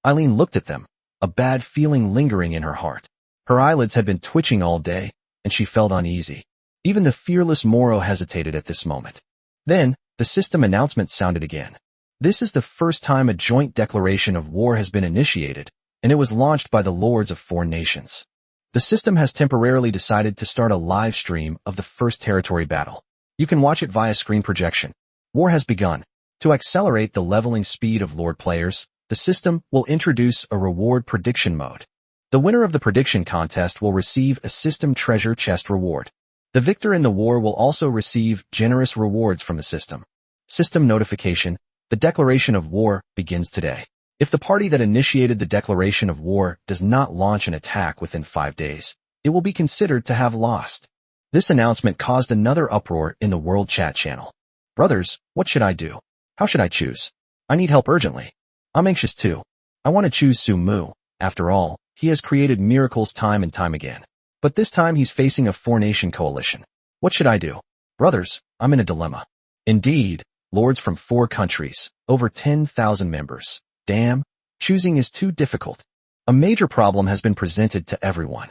Speaker 1: Eileen looked at them, a bad feeling lingering in her heart. Her eyelids had been twitching all day, and she felt uneasy. Even the fearless Moro hesitated at this moment. Then, the system announcement sounded again. This is the first time a joint declaration of war has been initiated, and it was launched by the lords of four nations. The system has temporarily decided to start a live stream of the first territory battle. You can watch it via screen projection. War has begun. To accelerate the leveling speed of lord players, the system will introduce a reward prediction mode. The winner of the prediction contest will receive a system treasure chest reward. The victor in the war will also receive generous rewards from the system. System notification: the declaration of war begins today. If the party that initiated the declaration of war does not launch an attack within 5 days, it will be considered to have lost. This announcement caused another uproar in the world chat channel. Brothers, what should I do? How should I choose? I need help urgently. I'm anxious too. I want to choose Su Mu. After all, he has created miracles time and time again. But this time he's facing a four-nation coalition. What should I do? Brothers, I'm in a dilemma. Indeed, lords from 4 countries, over 10,000 members. Damn, choosing is too difficult. A major problem has been presented to everyone.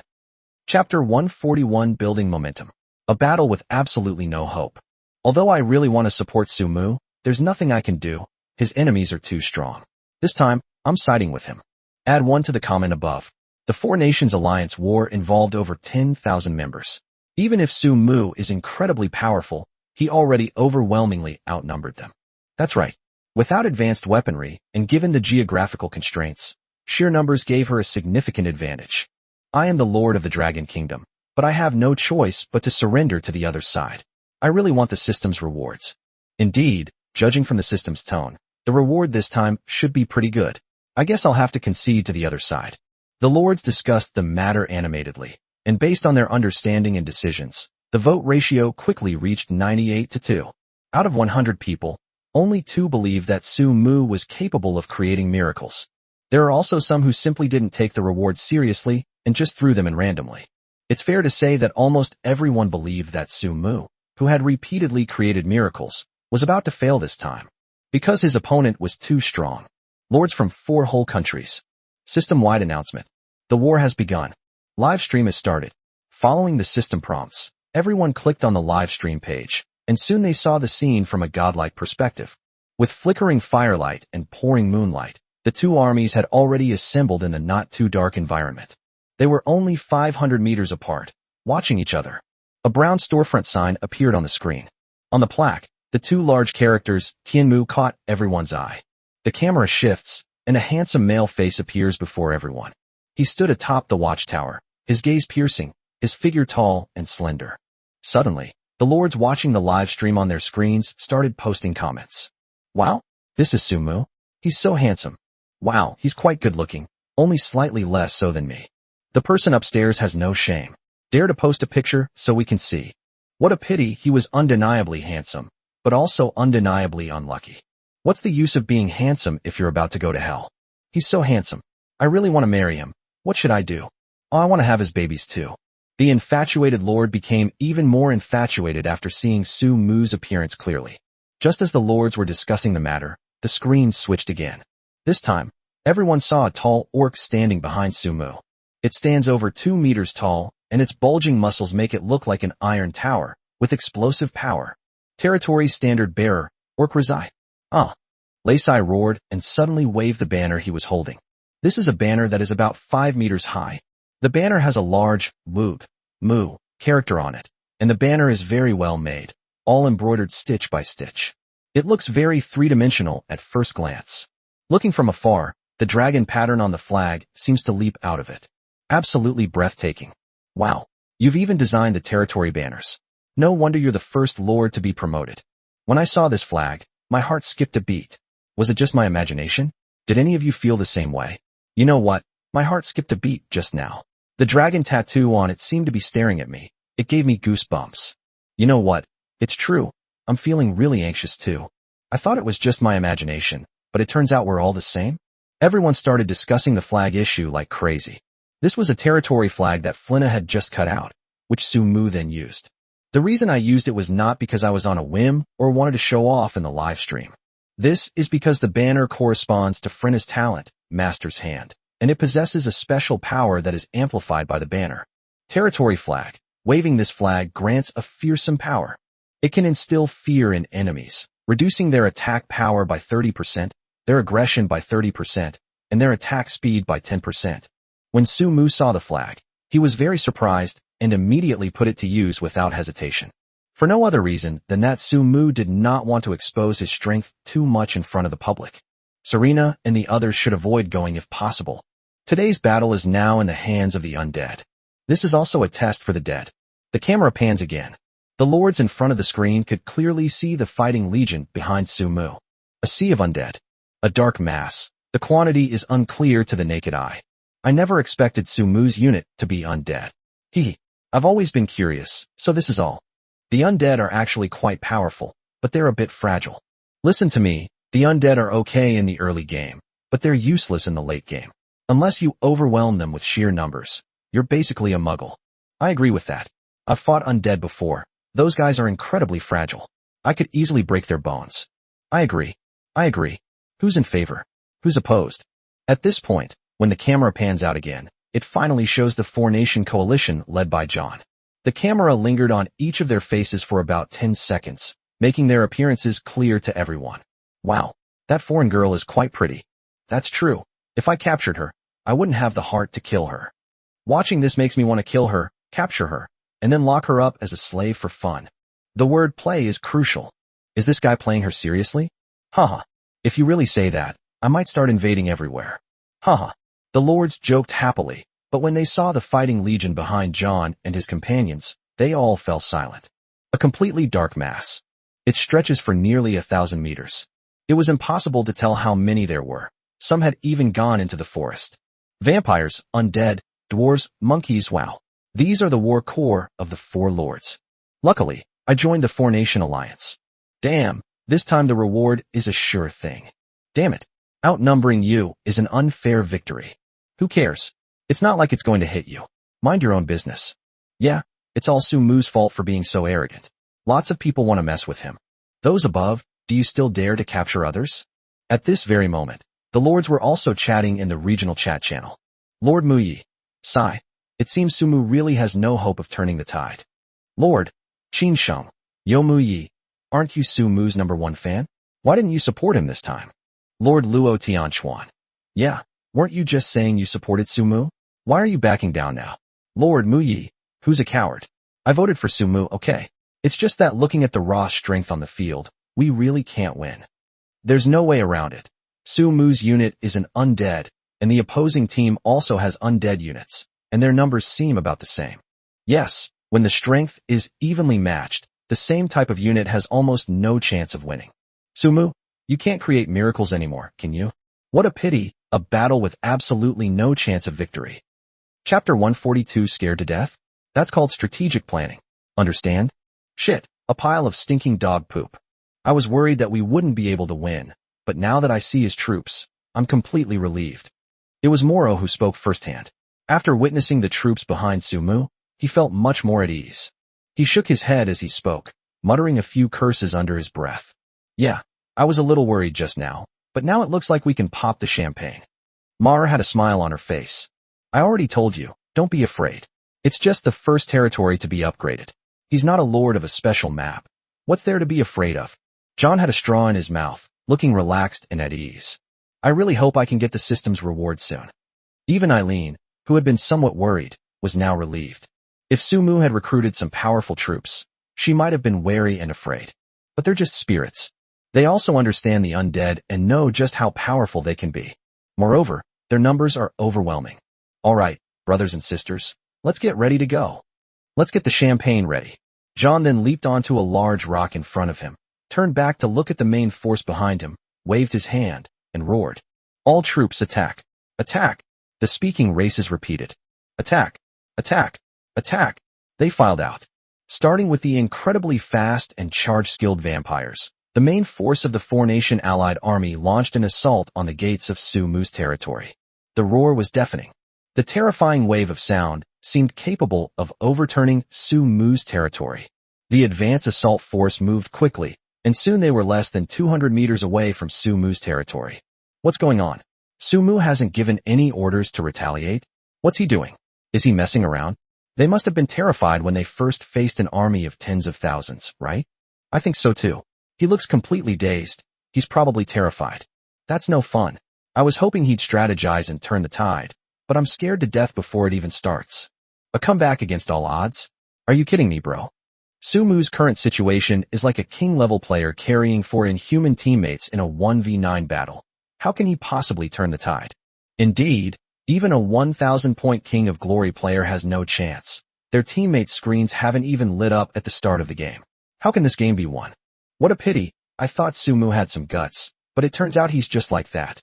Speaker 1: Chapter 141: Building Momentum. A battle with absolutely no hope. Although I really want to support Su Mu, there's nothing I can do. His enemies are too strong. This time, I'm siding with him. Add 1 to the comment above. The Four Nations Alliance war involved over 10,000 members. Even if Su Mu is incredibly powerful, he already overwhelmingly outnumbered them. That's right. Without advanced weaponry, and given the geographical constraints, sheer numbers gave her a significant advantage. I am the Lord of the Dragon Kingdom, but I have no choice but to surrender to the other side. I really want the system's rewards. Indeed, judging from the system's tone, the reward this time should be pretty good. I guess I'll have to concede to the other side. The lords discussed the matter animatedly, and based on their understanding and decisions, the vote ratio quickly reached 98-2. Out of 100 people, only 2 believed that Su Mu was capable of creating miracles. There are also some who simply didn't take the rewards seriously and just threw them in randomly. It's fair to say that almost everyone believed that Su Mu, who had repeatedly created miracles, was about to fail this time, because his opponent was too strong. Lords from 4 whole countries. System-wide announcement. The war has begun. Live stream has started. Following the system prompts, everyone clicked on the live stream page, and soon they saw the scene from a godlike perspective. With flickering firelight and pouring moonlight, the 2 armies had already assembled in a not-too-dark environment. They were only 500 meters apart, watching each other. A brown storefront sign appeared on the screen. On the plaque, the 2 large characters, Tianmu, caught everyone's eye. The camera shifts, and a handsome male face appears before everyone. He stood atop the watchtower, his gaze piercing, his figure tall and slender. Suddenly, the lords watching the live stream on their screens started posting comments. Wow, this is Su Mu. He's so handsome. Wow, he's quite good looking, only slightly less so than me. The person upstairs has no shame. Dare to post a picture so we can see. What a pity he was undeniably handsome, but also undeniably unlucky. What's the use of being handsome if you're about to go to hell? He's so handsome. I really want to marry him. What should I do? Oh, I want to have his babies too. The infatuated lord became even more infatuated after seeing Su Mu's appearance clearly. Just as the lords were discussing the matter, the screen switched again. This time, everyone saw a tall orc standing behind Su Mu. It stands over 2 meters tall and its bulging muscles make it look like an iron tower, with explosive power. Territory standard bearer, Orkrazai. Ah. Lasai roared and suddenly waved the banner he was holding. This is a banner that is about 5 meters high. The banner has a large, Woog, Mu, character on it, and the banner is very well made, all embroidered stitch by stitch. It looks very three-dimensional at first glance. Looking from afar, the dragon pattern on the flag seems to leap out of it. Absolutely breathtaking. Wow, you've even designed the territory banners. No wonder you're the first lord to be promoted. When I saw this flag, my heart skipped a beat. Was it just my imagination? Did any of you feel the same way? You know what? My heart skipped a beat just now. The dragon tattoo on it seemed to be staring at me. It gave me goosebumps. You know what? It's true. I'm feeling really anxious too. I thought it was just my imagination, but it turns out we're all the same. Everyone started discussing the flag issue like crazy. This was a territory flag that Flynna had just cut out, which Sumu then used. The reason I used it was not because I was on a whim or wanted to show off in the live stream. This is because the banner corresponds to Flynna's talent, Master's Hand, and it possesses a special power that is amplified by the banner. Territory flag. Waving this flag grants a fearsome power. It can instill fear in enemies, reducing their attack power by 30%, their aggression by 30%, and their attack speed by 10%. When Sumu saw the flag, he was very surprised and immediately put it to use without hesitation. For no other reason than that Sumu did not want to expose his strength too much in front of the public. Serena and the others should avoid going if possible. Today's battle is now in the hands of the undead. This is also a test for the dead. The camera pans again. The lords in front of the screen could clearly see the fighting legion behind Sumu. A sea of undead. A dark mass. The quantity is unclear to the naked eye. I never expected Sumu's unit to be undead. I've always been curious, so this is all. The undead are actually quite powerful, but they're a bit fragile. Listen to me, the undead are okay in the early game, but they're useless in the late game. Unless you overwhelm them with sheer numbers, you're basically a muggle. I agree with that. I've fought undead before. Those guys are incredibly fragile. I could easily break their bones. I agree. Who's in favor? Who's opposed? At this point, when the camera pans out again, it finally shows the four-nation coalition led by John. The camera lingered on each of their faces for about 10 seconds, making their appearances clear to everyone. Wow, that foreign girl is quite pretty. That's true. If I captured her, I wouldn't have the heart to kill her. Watching this makes me want to kill her, capture her, and then lock her up as a slave for fun. The word play is crucial. Is this guy playing her seriously? Haha. If you really say that, I might start invading everywhere. Haha. The lords joked happily, but when they saw the fighting legion behind John and his companions, they all fell silent. A completely dark mass. It stretches for nearly 1,000 meters. It was impossible to tell how many there were. Some had even gone into the forest. Vampires, undead, dwarves, monkeys, wow. These are the war core of the four lords. Luckily, I joined the Four-Nation Alliance. Damn, this time the reward is a sure thing. Damn it. Outnumbering you is an unfair victory. Who cares? It's not like it's going to hit you. Mind your own business. Yeah, it's all Sumu's fault for being so arrogant. Lots of people want to mess with him. Those above, do you still dare to capture others? At this very moment, the lords were also chatting in the regional chat channel. Lord Muyi. Sigh. It seems Sumu really has no hope of turning the tide. Lord. Qinsheng. Yo Muyi. Aren't you Sumu's #1 fan? Why didn't you support him this time? Lord Luo Tianchuan. Yeah, weren't you just saying you supported Sumu? Why are you backing down now? Lord Muyi. Who's a coward? I voted for Sumu, okay. It's just that looking at the raw strength on the field, we really can't win. There's no way around it. Sumu's unit is an undead, and the opposing team also has undead units, and their numbers seem about the same. Yes, when the strength is evenly matched, the same type of unit has almost no chance of winning. Sumu, you can't create miracles anymore, can you? What a pity, a battle with absolutely no chance of victory. Chapter 142 Scared to Death? That's called strategic planning. Understand? Shit, a pile of stinking dog poop. I was worried that we wouldn't be able to win, but now that I see his troops, I'm completely relieved. It was Moro who spoke firsthand. After witnessing the troops behind Sumu, he felt much more at ease. He shook his head as he spoke, muttering a few curses under his breath. Yeah, I was a little worried just now, but now it looks like we can pop the champagne. Mara had a smile on her face. I already told you, don't be afraid. It's just the first territory to be upgraded. He's not a lord of a special map. What's there to be afraid of? John had a straw in his mouth, looking relaxed and at ease. I really hope I can get the system's reward soon. Even Eileen, who had been somewhat worried, was now relieved. If Sumu had recruited some powerful troops, she might have been wary and afraid. But they're just spirits. They also understand the undead and know just how powerful they can be. Moreover, their numbers are overwhelming. All right, brothers and sisters, let's get ready to go. Let's get the champagne ready. John then leaped onto a large rock in front of him, turned back to look at the main force behind him, waved his hand, and roared. All troops attack. Attack! The speaking races repeated. Attack! Attack! Attack! They filed out. Starting with the incredibly fast and charge-skilled vampires, the main force of the four-nation allied army launched an assault on the gates of Sumu's territory. The roar was deafening. The terrifying wave of sound seemed capable of overturning Sumu's territory. The advance assault force moved quickly, and soon they were less than 200 meters away from Sumu's territory. What's going on? Sumu hasn't given any orders to retaliate? What's he doing? Is he messing around? They must have been terrified when they first faced an army of tens of thousands, right? I think so too. He looks completely dazed. He's probably terrified. That's no fun. I was hoping he'd strategize and turn the tide, but I'm scared to death before it even starts. A comeback against all odds? Are you kidding me, bro? Sumu's current situation is like a king-level player carrying four inhuman teammates in a 1v9 battle. How can he possibly turn the tide? Indeed, even a 1,000-point King of Glory player has no chance. Their teammates' screens haven't even lit up at the start of the game. How can this game be won? What a pity. I thought Sumu had some guts, but it turns out he's just like that.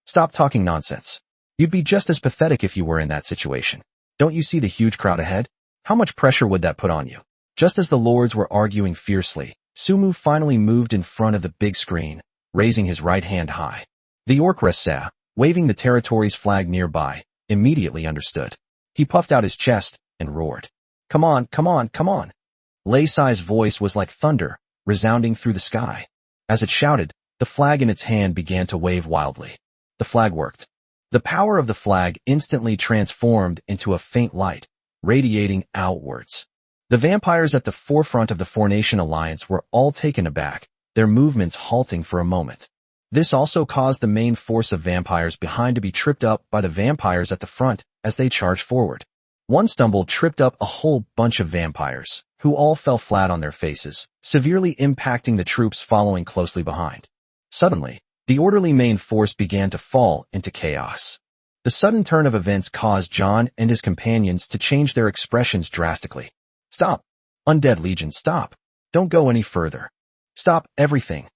Speaker 1: Stop talking nonsense. You'd be just as pathetic if you were in that situation. Don't you see the huge crowd ahead? How much pressure would that put on you? Just as the lords were arguing fiercely, Sumu finally moved in front of the big screen, raising his right hand high. The orc Ressa, waving the territory's flag nearby, immediately understood. He puffed out his chest and roared. Come on, come on, come on. Lei Sai's voice was like thunder, resounding through the sky. As it shouted, the flag in its hand began to wave wildly. The flag worked. The power of the flag instantly transformed into a faint light, radiating outwards. The vampires at the forefront of the Four-Nation Alliance were all taken aback, their movements halting for a moment. This also caused the main force of vampires behind to be tripped up by the vampires at the front as they charged forward. One stumble tripped up a whole bunch of vampires, who all fell flat on their faces, severely impacting the troops following closely behind. Suddenly, the orderly main force began to fall into chaos. The sudden turn of events caused John and his companions to change their expressions drastically. Stop! Undead Legion, stop! Don't go any further. Stop everything!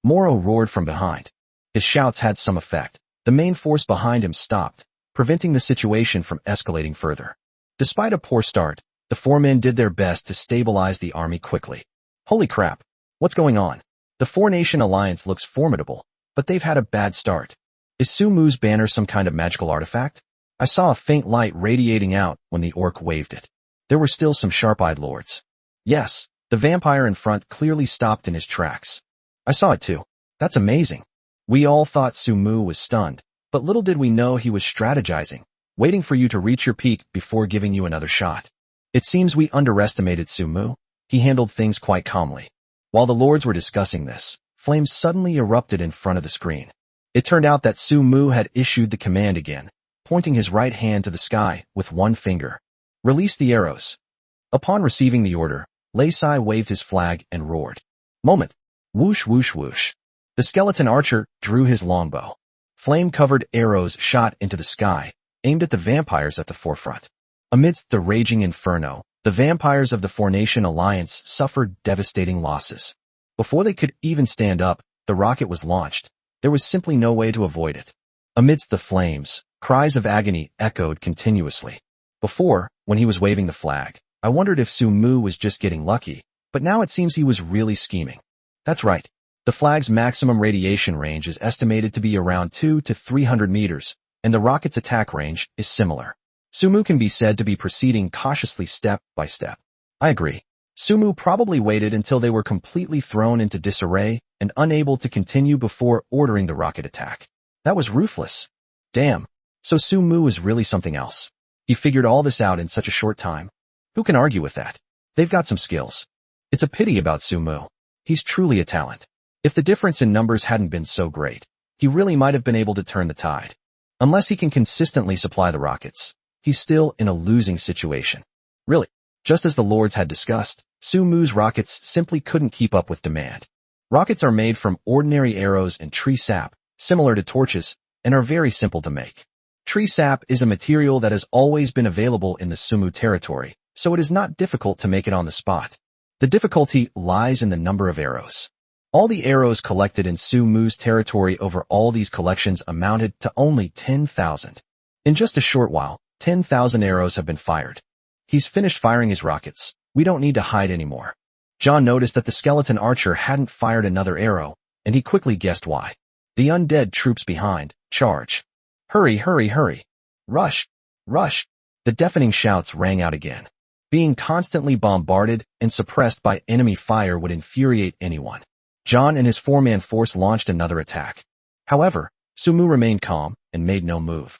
Speaker 1: Moro roared from behind. His shouts had some effect. The main force behind him stopped, preventing the situation from escalating further. Despite a poor start, the four men did their best to stabilize the army quickly. Holy crap! What's going on? The Four-Nation Alliance looks formidable, but they've had a bad start. Is Sumu's banner some kind of magical artifact? I saw a faint light radiating out when the orc waved it. There were still some sharp-eyed lords. Yes, the vampire in front clearly stopped in his tracks. I saw it too. That's amazing. We all thought Sumu was stunned, but little did we know he was strategizing, waiting for you to reach your peak before giving you another shot. It seems we underestimated Sumu. He handled things quite calmly. While the lords were discussing this, flames suddenly erupted in front of the screen. It turned out that Sumu had issued the command again, pointing his right hand to the sky with one finger. Release the arrows. Upon receiving the order, Lei Sai waved his flag and roared. Moment. Whoosh, whoosh, whoosh. The skeleton archer drew his longbow. Flame-covered arrows shot into the sky, aimed at the vampires at the forefront. Amidst the raging inferno, the vampires of the Four-Nation Alliance suffered devastating losses. Before they could even stand up, the rocket was launched. There was simply no way to avoid it. Amidst the flames, cries of agony echoed continuously. Before, when he was waving the flag, I wondered if Sumu was just getting lucky, but now it seems he was really scheming. That's right. The flag's maximum radiation range is estimated to be around 200 to 300 meters, and the rocket's attack range is similar. Sumu can be said to be proceeding cautiously step by step. I agree. Sumu probably waited until they were completely thrown into disarray and unable to continue before ordering the rocket attack. That was ruthless. Damn. So Sumu is really something else. He figured all this out in such a short time. Who can argue with that? They've got some skills. It's a pity about Sumu. He's truly a talent. If the difference in numbers hadn't been so great, he really might have been able to turn the tide. Unless he can consistently supply the rockets, he's still in a losing situation. Really, just as the Lords had discussed, Sumu's rockets simply couldn't keep up with demand. Rockets are made from ordinary arrows and tree sap, similar to torches, and are very simple to make. Tree sap is a material that has always been available in the Sumu territory, so it is not difficult to make it on the spot. The difficulty lies in the number of arrows. All the arrows collected in Sumu's territory over all these collections amounted to only 10,000. In just a short while, 10,000 arrows have been fired. He's finished firing his rockets. We don't need to hide anymore. John noticed that the skeleton archer hadn't fired another arrow, and he quickly guessed why. The undead troops behind, charge. Hurry, hurry, hurry. Rush, rush. The deafening shouts rang out again. Being constantly bombarded and suppressed by enemy fire would infuriate anyone. John and his four-man force launched another attack. However, Sumu remained calm and made no move.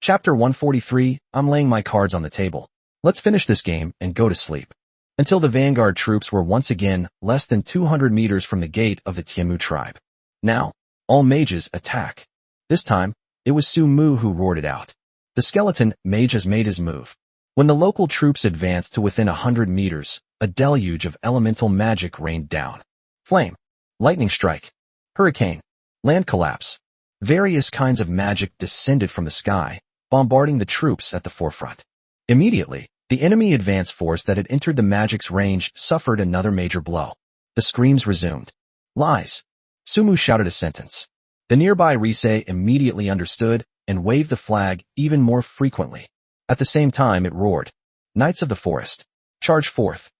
Speaker 1: Chapter 143, I'm laying my cards on the table. Let's finish this game and go to sleep. Until the vanguard troops were once again less than 200 meters from the gate of the Tiamu tribe. Now, all mages attack. This time, it was Sumu who roared it out. The skeleton mage has made his move. When the local troops advanced to within 100 meters, a deluge of elemental magic rained down. Flame, lightning strike, hurricane, land collapse. Various kinds of magic descended from the sky, bombarding the troops at the forefront. Immediately, the enemy advance force that had entered the magic's range suffered another major blow. The screams resumed. Lies. Sumu shouted a sentence. The nearby Rise immediately understood and waved the flag even more frequently. At the same time it roared. Knights of the forest, charge forth.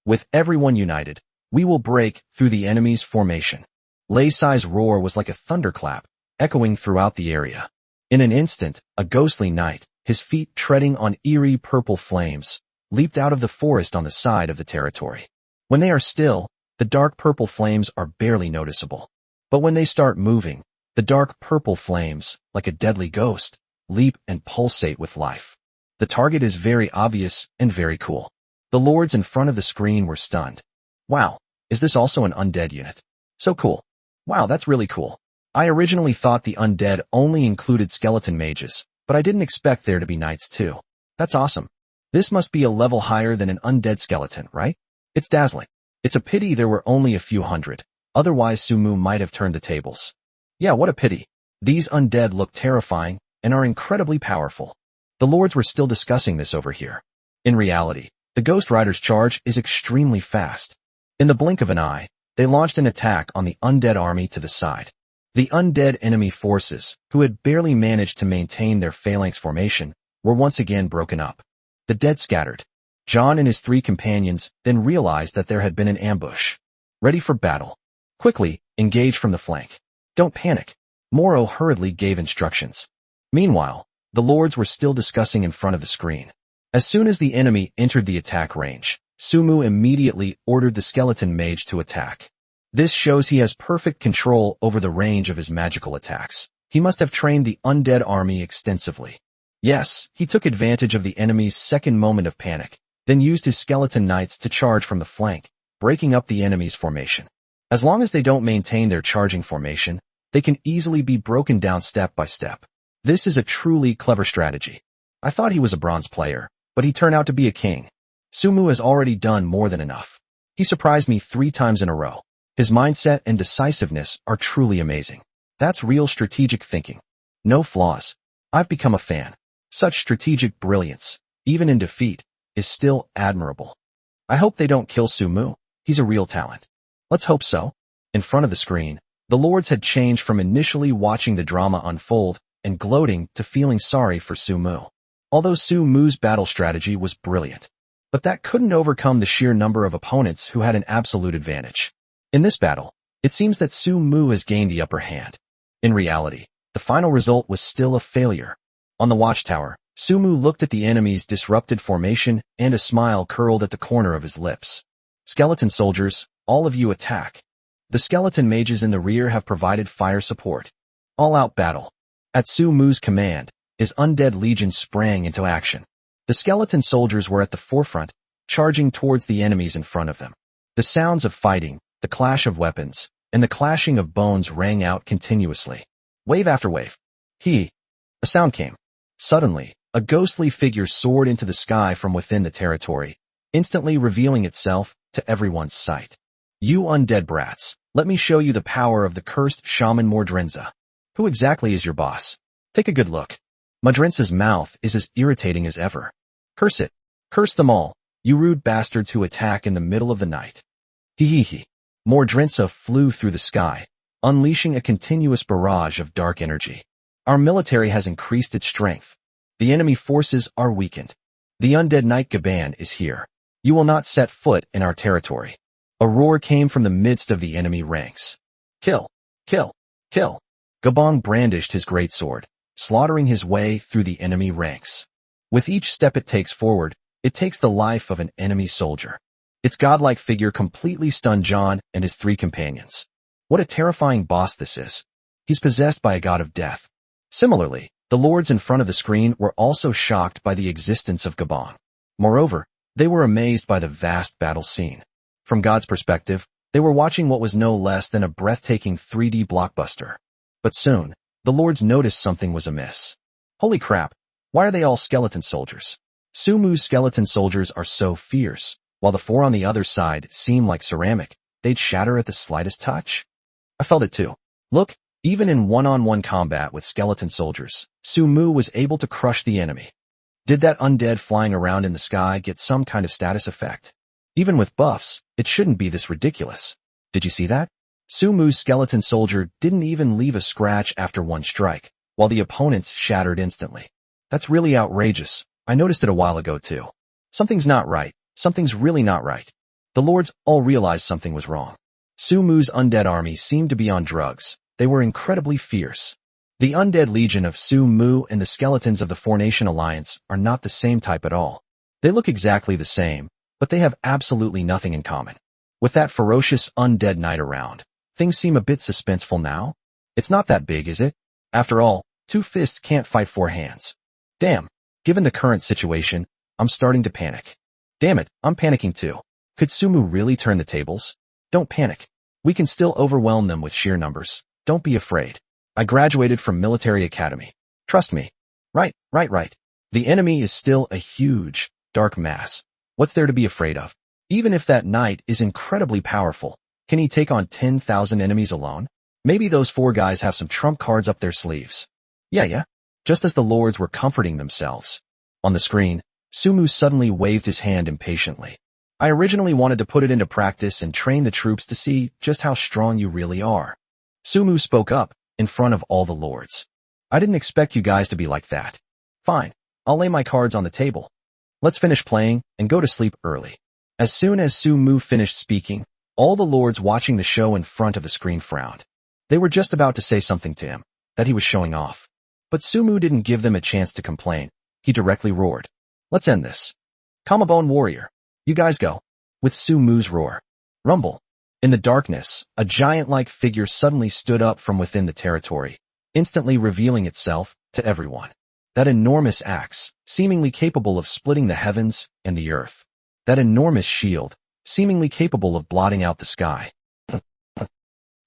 Speaker 1: With everyone united, we will break through the enemy's formation. Leisai's roar was like a thunderclap, echoing throughout the area. In an instant, a ghostly knight, his feet treading on eerie purple flames, leaped out of the forest on the side of the territory. When they are still, the dark purple flames are barely noticeable. But when they start moving, the dark purple flames, like a deadly ghost, leap and pulsate with life. The target is very obvious and very cool. The lords in front of the screen were stunned. Wow, is this also an undead unit? So cool. Wow, that's really cool. I originally thought the undead only included skeleton mages, but I didn't expect there to be knights too. That's awesome. This must be a level higher than an undead skeleton, right? It's dazzling. It's a pity there were only a few hundred. Otherwise Sumu might have turned the tables. Yeah, what a pity. These undead look terrifying and are incredibly powerful. The lords were still discussing this over here. In reality, the Ghost Rider's charge is extremely fast. In the blink of an eye, they launched an attack on the undead army to the side. The undead enemy forces, who had barely managed to maintain their phalanx formation, were once again broken up. The dead scattered. John and his three companions then realized that there had been an ambush. Ready for battle. Quickly, engage from the flank. Don't panic. Moro hurriedly gave instructions. Meanwhile, the lords were still discussing in front of the screen. As soon as the enemy entered the attack range, Sumu immediately ordered the skeleton mage to attack. This shows he has perfect control over the range of his magical attacks. He must have trained the undead army extensively. Yes, he took advantage of the enemy's second moment of panic, then used his skeleton knights to charge from the flank, breaking up the enemy's formation. As long as they don't maintain their charging formation, they can easily be broken down step by step. This is a truly clever strategy. I thought he was a bronze player, but he turned out to be a king. Sumu has already done more than enough. He surprised me 3 times in a row. His mindset and decisiveness are truly amazing. That's real strategic thinking. No flaws. I've become a fan. Such strategic brilliance, even in defeat, is still admirable. I hope they don't kill Sumu. He's a real talent. Let's hope so. In front of the screen, the lords had changed from initially watching the drama unfold and gloating to feeling sorry for Sumu. Although Sumu's battle strategy was brilliant, but that couldn't overcome the sheer number of opponents who had an absolute advantage. In this battle, it seems that Sumu has gained the upper hand. In reality, the final result was still a failure. On the watchtower, Sumu looked at the enemy's disrupted formation and a smile curled at the corner of his lips. Skeleton soldiers, all of you attack. The skeleton mages in the rear have provided fire support. All-out battle. At Sumu's command, his undead legion sprang into action. The skeleton soldiers were at the forefront, charging towards the enemies in front of them. The sounds of fighting, the clash of weapons, and the clashing of bones rang out continuously. Wave after wave. A sound came. Suddenly, a ghostly figure soared into the sky from within the territory, instantly revealing itself to everyone's sight. You undead brats, let me show you the power of the cursed shaman Mordrinza. Who exactly is your boss? Take a good look. Mordrinza's mouth is as irritating as ever. Curse it. Curse them all, you rude bastards who attack in the middle of the night. Mordrinza flew through the sky, unleashing a continuous barrage of dark energy. Our military has increased its strength. The enemy forces are weakened. The undead knight Gaban is here. You will not set foot in our territory. A roar came from the midst of the enemy ranks. Kill! Kill! Kill! Gaban brandished his greatsword, slaughtering his way through the enemy ranks. With each step it takes forward, it takes the life of an enemy soldier. Its godlike figure completely stunned John and his 3 companions. What a terrifying boss this is. He's possessed by a god of death. Similarly, the lords in front of the screen were also shocked by the existence of Gaban. Moreover, they were amazed by the vast battle scene. From God's perspective, they were watching what was no less than a breathtaking 3D blockbuster. But soon, the lords noticed something was amiss. Holy crap, why are they all skeleton soldiers? Sumu's skeleton soldiers are so fierce, while the 4 on the other side seem like ceramic, they'd shatter at the slightest touch. I felt it too. Look, even in one-on-one combat with skeleton soldiers, Sumu was able to crush the enemy. Did that undead flying around in the sky get some kind of status effect? Even with buffs, it shouldn't be this ridiculous. Did you see that? Sumu's skeleton soldier didn't even leave a scratch after one strike, while the opponents shattered instantly. That's really outrageous. I noticed it a while ago too. Something's not right. Something's really not right. The lords all realized something was wrong. Sumu's undead army seemed to be on drugs. They were incredibly fierce. The undead legion of Sumu and the skeletons of the Four-Nation Alliance are not the same type at all. They look exactly the same, but they have absolutely nothing in common. With that ferocious undead knight around, things seem a bit suspenseful now. It's not that big, is it? After all, 2 fists can't fight 4 hands. Damn, given the current situation, I'm starting to panic. Damn it, I'm panicking too. Could Sumu really turn the tables? Don't panic. We can still overwhelm them with sheer numbers. Don't be afraid. I graduated from military academy. Trust me. Right. The enemy is still a huge, dark mass. What's there to be afraid of? Even if that knight is incredibly powerful, can he take on 10,000 enemies alone? Maybe those 4 guys have some trump cards up their sleeves. Yeah. Just as the lords were comforting themselves. On the screen, Sumu suddenly waved his hand impatiently. I originally wanted to put it into practice and train the troops to see just how strong you really are. Sumu spoke up, in front of all the lords. I didn't expect you guys to be like that. Fine, I'll lay my cards on the table. Let's finish playing and go to sleep early. As soon as Sumu finished speaking, all the lords watching the show in front of the screen frowned. They were just about to say something to him, that he was showing off. But Sumu didn't give them a chance to complain. He directly roared. Let's end this. Kamabone warrior. You guys go. With Sumu's roar. Rumble. In the darkness, a giant-like figure suddenly stood up from within the territory, instantly revealing itself to everyone. That enormous axe, seemingly capable of splitting the heavens and the earth. That enormous shield, seemingly capable of blotting out the sky.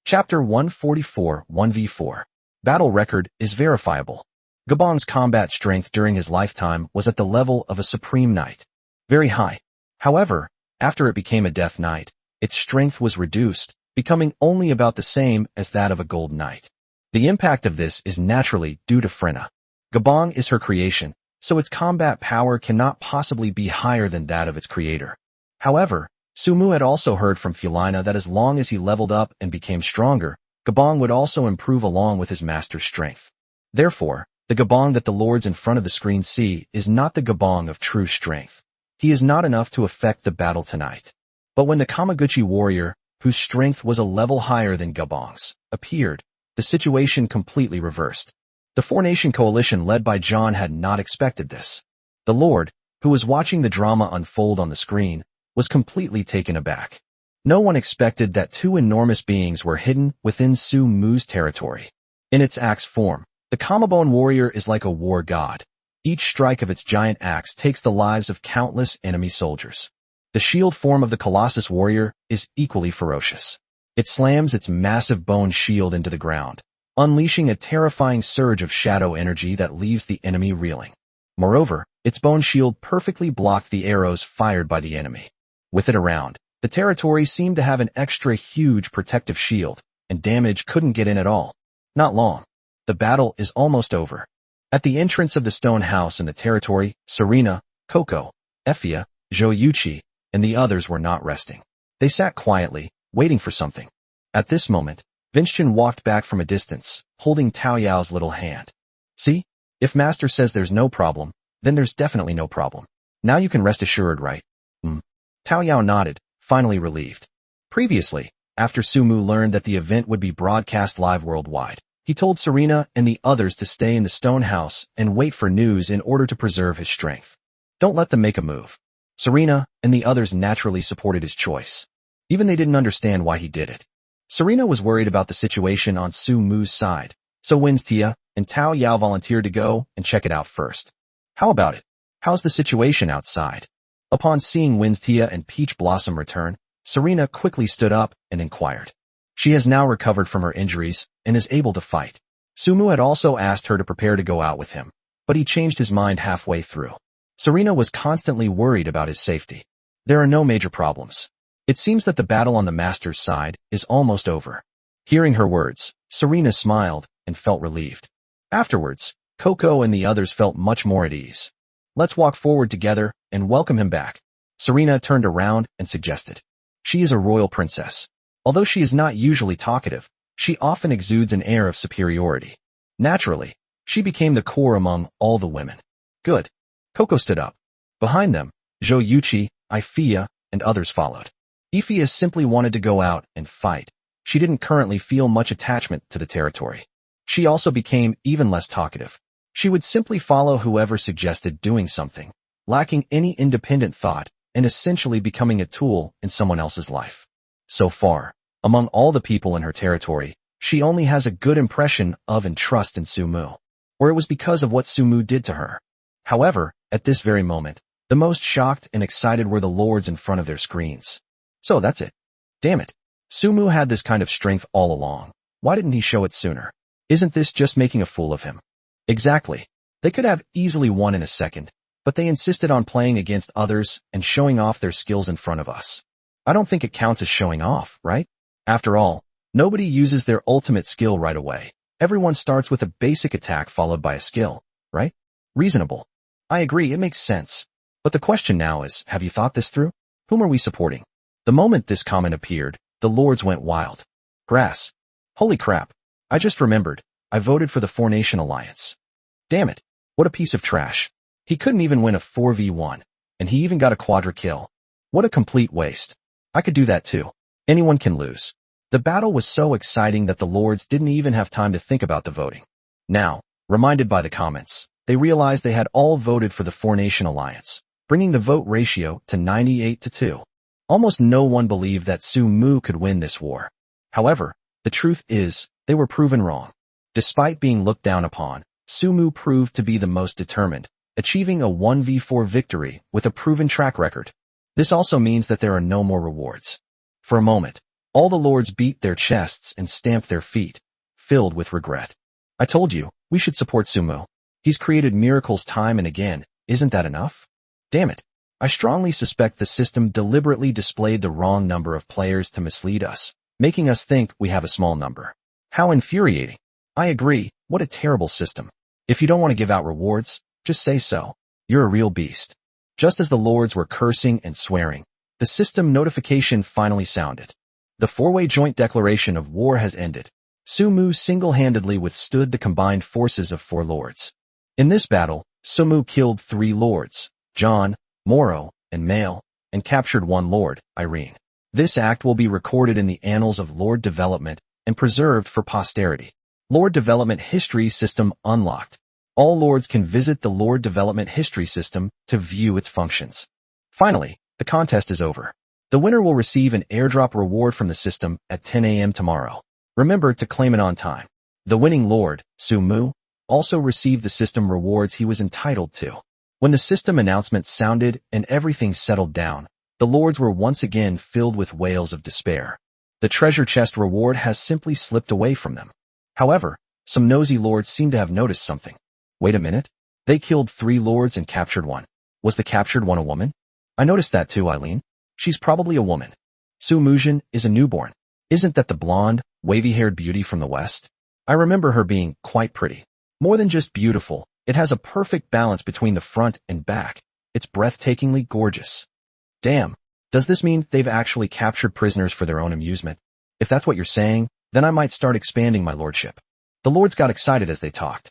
Speaker 1: Chapter 144 1v4. Battle record is verifiable. Gaban's combat strength during his lifetime was at the level of a supreme knight. Very high. However, after it became a death knight, its strength was reduced, becoming only about the same as that of a gold knight. The impact of this is naturally due to Frena. Gaban is her creation, so its combat power cannot possibly be higher than that of its creator. However, Sumu had also heard from Fulina that as long as he leveled up and became stronger, Gaban would also improve along with his master's strength. Therefore, the Gaban that the lords in front of the screen see is not the Gaban of true strength. He is not enough to affect the battle tonight. But when the Kamaguchi warrior, whose strength was a level higher than Gaban's, appeared, the situation completely reversed. The Four-Nation coalition led by John had not expected this. The Lord, who was watching the drama unfold on the screen, was completely taken aback. No one expected that 2 enormous beings were hidden within Sumu's territory. In its axe form, The Kamabone warrior is like a war god. Each strike of its giant axe takes the lives of countless enemy soldiers. The shield form of the Colossus warrior is equally ferocious. It slams its massive bone shield into the ground, unleashing a terrifying surge of shadow energy that leaves the enemy reeling. Moreover, its bone shield perfectly blocked the arrows fired by the enemy. With it around, the territory seemed to have an extra huge protective shield, and damage couldn't get in at all. Not long. The battle is almost over. At the entrance of the stone house in the territory, Serena, Coco, Effia, Zhoyuchi, and the others were not resting. They sat quietly, waiting for something. At this moment, Vincent walked back from a distance, holding Tao Yao's little hand. See? If Master says there's no problem, then there's definitely no problem. Now you can rest assured, right? Tao Yao nodded, finally relieved. Previously, after Sumu learned that the event would be broadcast live worldwide, he told Serena and the others to stay in the stone house and wait for news in order to preserve his strength. Don't let them make a move. Serena and the others naturally supported his choice. Even they didn't understand why he did it. Serena was worried about the situation on Sumu's side, so Winstia and Tao Yao volunteered to go and check it out first. How about it? How's the situation outside? Upon seeing Winstia and Peach Blossom return, Serena quickly stood up and inquired. She has now recovered from her injuries and is able to fight. Sumu had also asked her to prepare to go out with him, but he changed his mind halfway through. Serena was constantly worried about his safety. There are no major problems. It seems that the battle on the Master's side is almost over. Hearing her words, Serena smiled and felt relieved. Afterwards, Coco and the others felt much more at ease. Let's walk forward together and welcome him back. Serena turned around and suggested. She is a royal princess. Although she is not usually talkative, she often exudes an air of superiority. Naturally, she became the core among all the women. Good. Coco stood up. Behind them, Zhoyuchi, Ifia, and others followed. Ifia simply wanted to go out and fight. She didn't currently feel much attachment to the territory. She also became even less talkative. She would simply follow whoever suggested doing something, lacking any independent thought and essentially becoming a tool in someone else's life. So far, among all the people in her territory, she only has a good impression of and trust in Sumu, or it was because of what Sumu did to her. However, at this very moment, the most shocked and excited were the lords in front of their screens. So that's it. Damn it. Sumu had this kind of strength all along. Why didn't he show it sooner? Isn't this just making a fool of him? Exactly. They could have easily won in a second, but they insisted on playing against others and showing off their skills in front of us. I don't think it counts as showing off, right? After all, nobody uses their ultimate skill right away. Everyone starts with a basic attack followed by a skill, right? Reasonable. I agree, it makes sense. But the question now is, have you thought this through? Whom are we supporting? The moment this comment appeared, the lords went wild. Grass. Holy crap. I just remembered. I voted for the Four Nation Alliance. Damn it. What a piece of trash. He couldn't even win a 4v1, and he even got a quadra kill. What a complete waste. I could do that too. Anyone can lose. The battle was so exciting that the lords didn't even have time to think about the voting. Now, reminded by the comments, they realized they had all voted for the Four Nation Alliance, bringing the vote ratio to 98-2. Almost no one believed that Sumu could win this war. However, the truth is, they were proven wrong. Despite being looked down upon, Sumu proved to be the most determined, achieving a 1v4 victory with a proven track record. This also means that there are no more rewards. For a moment, all the lords beat their chests and stamped their feet, filled with regret. I told you, we should support Sumu. He's created miracles time and again, isn't that enough? Damn it. I strongly suspect the system deliberately displayed the wrong number of players to mislead us, making us think we have a small number. How infuriating. I agree, what a terrible system. If you don't want to give out rewards, just say so. You're a real beast. Just as the lords were cursing and swearing, the system notification finally sounded. The four-way joint declaration of war has ended. Sumu single-handedly withstood the combined forces of four lords. In this battle, Sumu killed 3 lords, John, Moro, and Male, and captured 1 lord, Irene. This act will be recorded in the annals of lord development and preserved for posterity. Lord Development History System unlocked. All lords can visit the Lord Development History System to view its functions. Finally, the contest is over. The winner will receive an airdrop reward from the system at 10 a.m. tomorrow. Remember to claim it on time. The winning lord, Sumu, also received the system rewards he was entitled to. When the system announcement sounded and everything settled down, the lords were once again filled with wails of despair. The treasure chest reward has simply slipped away from them. However, some nosy lords seem to have noticed something. Wait a minute. They killed 3 lords and captured one. Was the captured one a woman? I noticed that too, Eileen. She's probably a woman. Su Mujin is a newborn. Isn't that the blonde, wavy-haired beauty from the West? I remember her being quite pretty. More than just beautiful, it has a perfect balance between the front and back. It's breathtakingly gorgeous. Damn, does this mean they've actually captured prisoners for their own amusement? If that's what you're saying, then I might start expanding my lordship. The lords got excited as they talked.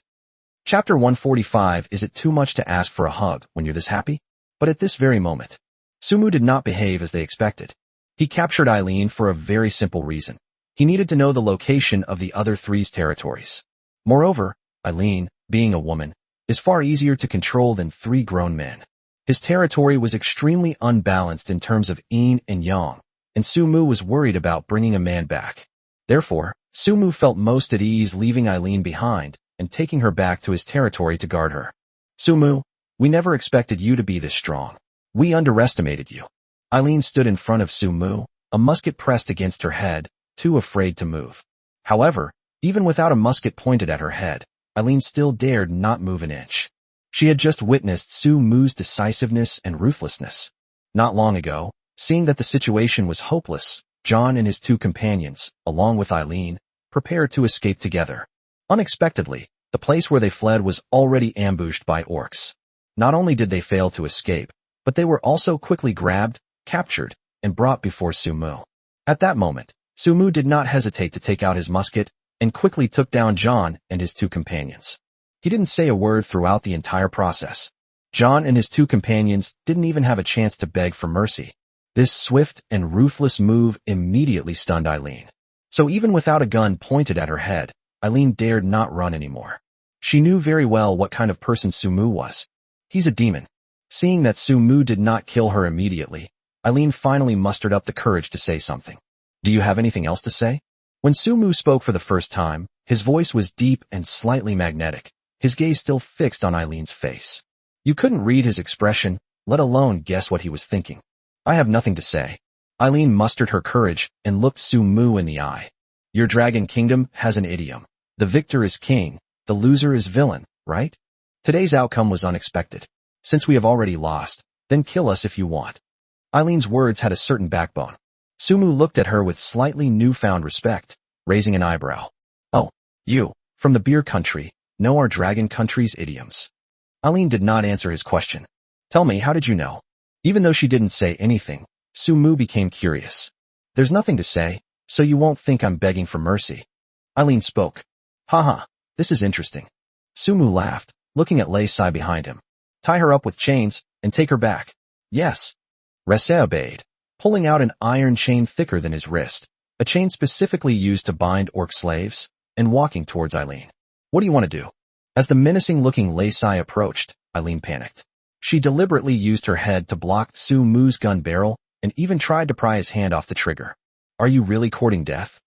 Speaker 1: Chapter 145. Is it too much to ask for a hug when you're this happy? But at this very moment, Sumu did not behave as they expected. He captured Eileen for a very simple reason. He needed to know the location of the other 3's territories. Moreover, Eileen, being a woman, is far easier to control than 3 grown men. His territory was extremely unbalanced in terms of yin and yang, and Sumu was worried about bringing a man back. Therefore, Sumu felt most at ease leaving Eileen behind and taking her back to his territory to guard her. Sumu, we never expected you to be this strong. We underestimated you. Eileen stood in front of Sumu, a musket pressed against her head, too afraid to move. However, even without a musket pointed at her head, Eileen still dared not move an inch. She had just witnessed Sumu's decisiveness and ruthlessness. Not long ago, seeing that the situation was hopeless, John and his 2 companions, along with Eileen, prepared to escape together. Unexpectedly, the place where they fled was already ambushed by orcs. Not only did they fail to escape, but they were also quickly grabbed, captured, and brought before Sumu. At that moment, Sumu did not hesitate to take out his musket and quickly took down John and his 2 companions. He didn't say a word throughout the entire process. John and his 2 companions didn't even have a chance to beg for mercy. This swift and ruthless move immediately stunned Eileen. So even without a gun pointed at her head, Eileen dared not run anymore. She knew very well what kind of person Sumu was. He's a demon. Seeing that Sumu did not kill her immediately, Eileen finally mustered up the courage to say something. Do you have anything else to say? When Sumu spoke for the first time, his voice was deep and slightly magnetic, his gaze still fixed on Eileen's face. You couldn't read his expression, let alone guess what he was thinking. I have nothing to say. Eileen mustered her courage and looked Sumu in the eye. Your dragon kingdom has an idiom. The victor is king, the loser is villain, right? Today's outcome was unexpected. Since we have already lost, then kill us if you want. Eileen's words had a certain backbone. Sumu looked at her with slightly newfound respect, raising an eyebrow. Oh, you, from the beer country, know our dragon country's idioms. Eileen did not answer his question. Tell me, how did you know? Even though she didn't say anything, Sumu became curious. There's nothing to say, so you won't think I'm begging for mercy. Eileen spoke. Haha, this is interesting. Sumu laughed, looking at Lei Sai behind him. Tie her up with chains, and take her back. Yes. Rese obeyed, pulling out an iron chain thicker than his wrist, a chain specifically used to bind orc slaves, and walking towards Eileen. What do you want to do? As the menacing-looking Lei Sai approached, Eileen panicked. She deliberately used her head to block Sumu's gun barrel, and even tried to pry his hand off the trigger. Are you really courting death?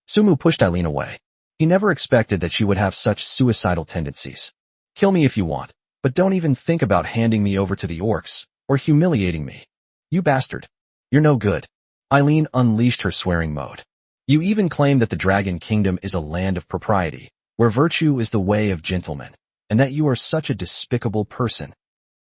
Speaker 1: Sumu pushed Eileen away. He never expected that she would have such suicidal tendencies. Kill me if you want, but don't even think about handing me over to the orcs, or humiliating me. You bastard. You're no good. Eileen unleashed her swearing mode. You even claim that the Dragon Kingdom is a land of propriety, where virtue is the way of gentlemen, and that you are such a despicable person.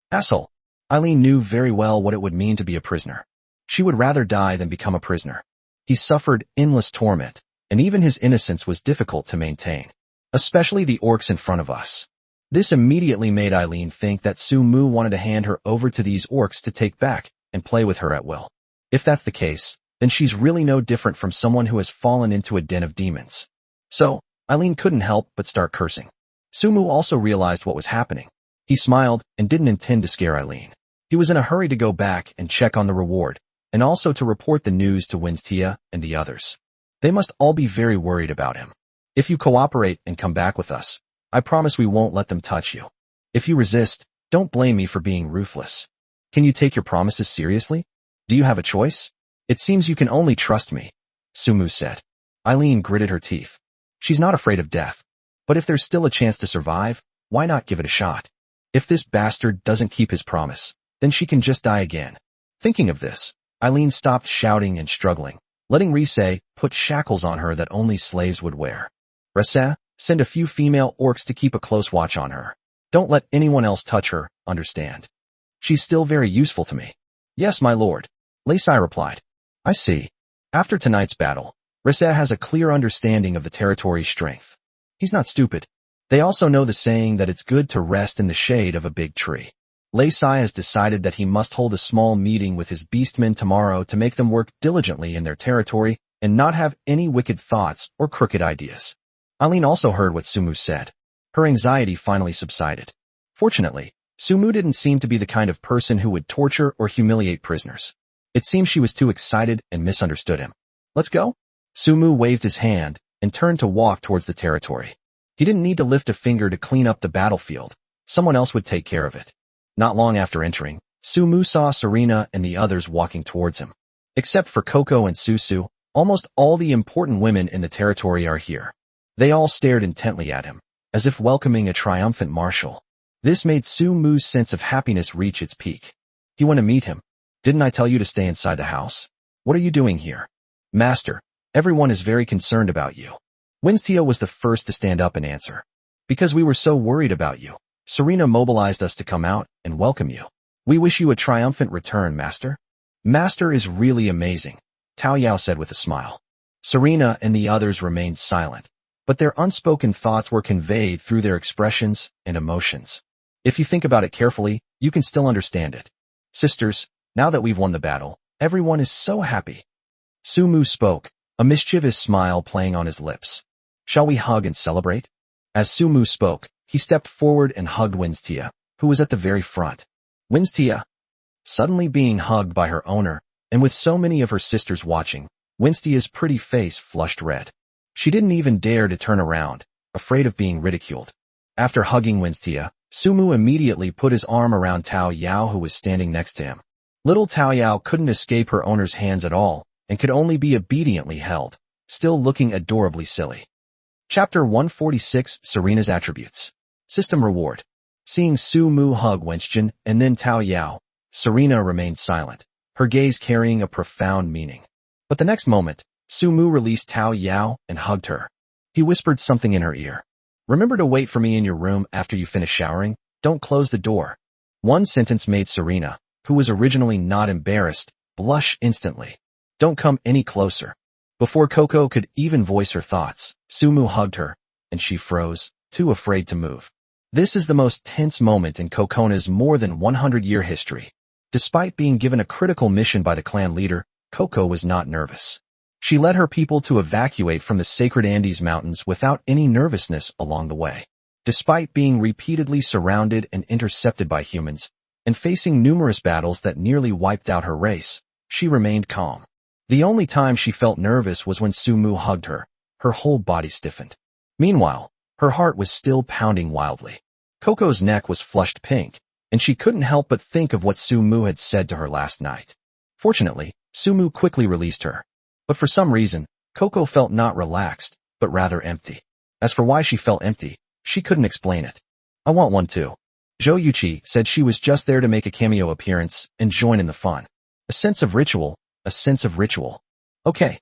Speaker 1: Asshole. Eileen knew very well what it would mean to be a prisoner. She would rather die than become a prisoner. He suffered endless torment, and even his innocence was difficult to maintain, especially the orcs in front of us. This immediately made Eileen think that Sumu wanted to hand her over to these orcs to take back and play with her at will. If that's the case, then she's really no different from someone who has fallen into a den of demons. So, Eileen couldn't help but start cursing. Sumu also realized what was happening. He smiled and didn't intend to scare Eileen. He was in a hurry to go back and check on the reward, and also to report the news to Winstia and the others. They must all be very worried about him. If you cooperate and come back with us, I promise we won't let them touch you. If you resist, don't blame me for being ruthless. Can you take your promises seriously? Do you have a choice? It seems you can only trust me, Sumu said. Eileen gritted her teeth. She's not afraid of death. But if there's still a chance to survive, why not give it a shot? If this bastard doesn't keep his promise, then she can just die again. Thinking of this, Eileen stopped shouting and struggling, letting Rise put shackles on her that only slaves would wear. Rise, send a few female orcs to keep a close watch on her. Don't let anyone else touch her, understand? She's still very useful to me. Yes, my lord, Lasai replied. I see. After tonight's battle, Rise has a clear understanding of the territory's strength. He's not stupid. They also know the saying that it's good to rest in the shade of a big tree. Lasai has decided that he must hold a small meeting with his beastmen tomorrow to make them work diligently in their territory and not have any wicked thoughts or crooked ideas. Eileen also heard what Sumu said. Her anxiety finally subsided. Fortunately, Sumu didn't seem to be the kind of person who would torture or humiliate prisoners. It seemed she was too excited and misunderstood him. Let's go? Sumu waved his hand and turned to walk towards the territory. He didn't need to lift a finger to clean up the battlefield. Someone else would take care of it. Not long after entering, Sumu saw Serena and the others walking towards him. Except for Coco and Susu, almost all the important women in the territory are here. They all stared intently at him, as if welcoming a triumphant marshal. This made Sumu's sense of happiness reach its peak. You want to meet him? Didn't I tell you to stay inside the house? What are you doing here? Master, everyone is very concerned about you. Winstia was the first to stand up and answer. Because we were so worried about you, Serena mobilized us to come out and welcome you. We wish you a triumphant return, Master. Master is really amazing, Tao Yao said with a smile. Serena and the others remained silent, but their unspoken thoughts were conveyed through their expressions and emotions. If you think about it carefully, you can still understand it. Sisters, now that we've won the battle, everyone is so happy. Sumu spoke, a mischievous smile playing on his lips. Shall we hug and celebrate? As Sumu spoke, he stepped forward and hugged Winstia, who was at the very front. Winstia, suddenly being hugged by her owner, and with so many of her sisters watching, Winstia's pretty face flushed red. She didn't even dare to turn around, afraid of being ridiculed. After hugging Winstia, Sumu immediately put his arm around Tao Yao, who was standing next to him. Little Tao Yao couldn't escape her owner's hands at all, and could only be obediently held, still looking adorably silly. Chapter 146, Serena's Attributes. System Reward. Seeing Sumu hug Wenjin and then Tao Yao, Serena remained silent, her gaze carrying a profound meaning. But the next moment, Sumu released Tao Yao and hugged her. He whispered something in her ear. Remember to wait for me in your room after you finish showering. Don't close the door. One sentence made Serena, who was originally not embarrassed, blush instantly. Don't come any closer. Before Coco could even voice her thoughts, Sumu hugged her, and she froze, too afraid to move. This is the most tense moment in Kokona's more than 100-year history. Despite being given a critical mission by the clan leader, Coco was not nervous. She led her people to evacuate from the sacred Andes Mountains without any nervousness along the way. Despite being repeatedly surrounded and intercepted by humans, and facing numerous battles that nearly wiped out her race, she remained calm. The only time she felt nervous was when Sumu hugged her. Her whole body stiffened. Meanwhile, her heart was still pounding wildly. Coco's neck was flushed pink, and she couldn't help but think of what Sumu had said to her last night. Fortunately, Sumu quickly released her. But for some reason, Coco felt not relaxed, but rather empty. As for why she felt empty, she couldn't explain it. I want one too. Zhou Yuqi said she was just there to make a cameo appearance and join in the fun. A sense of ritual. Okay.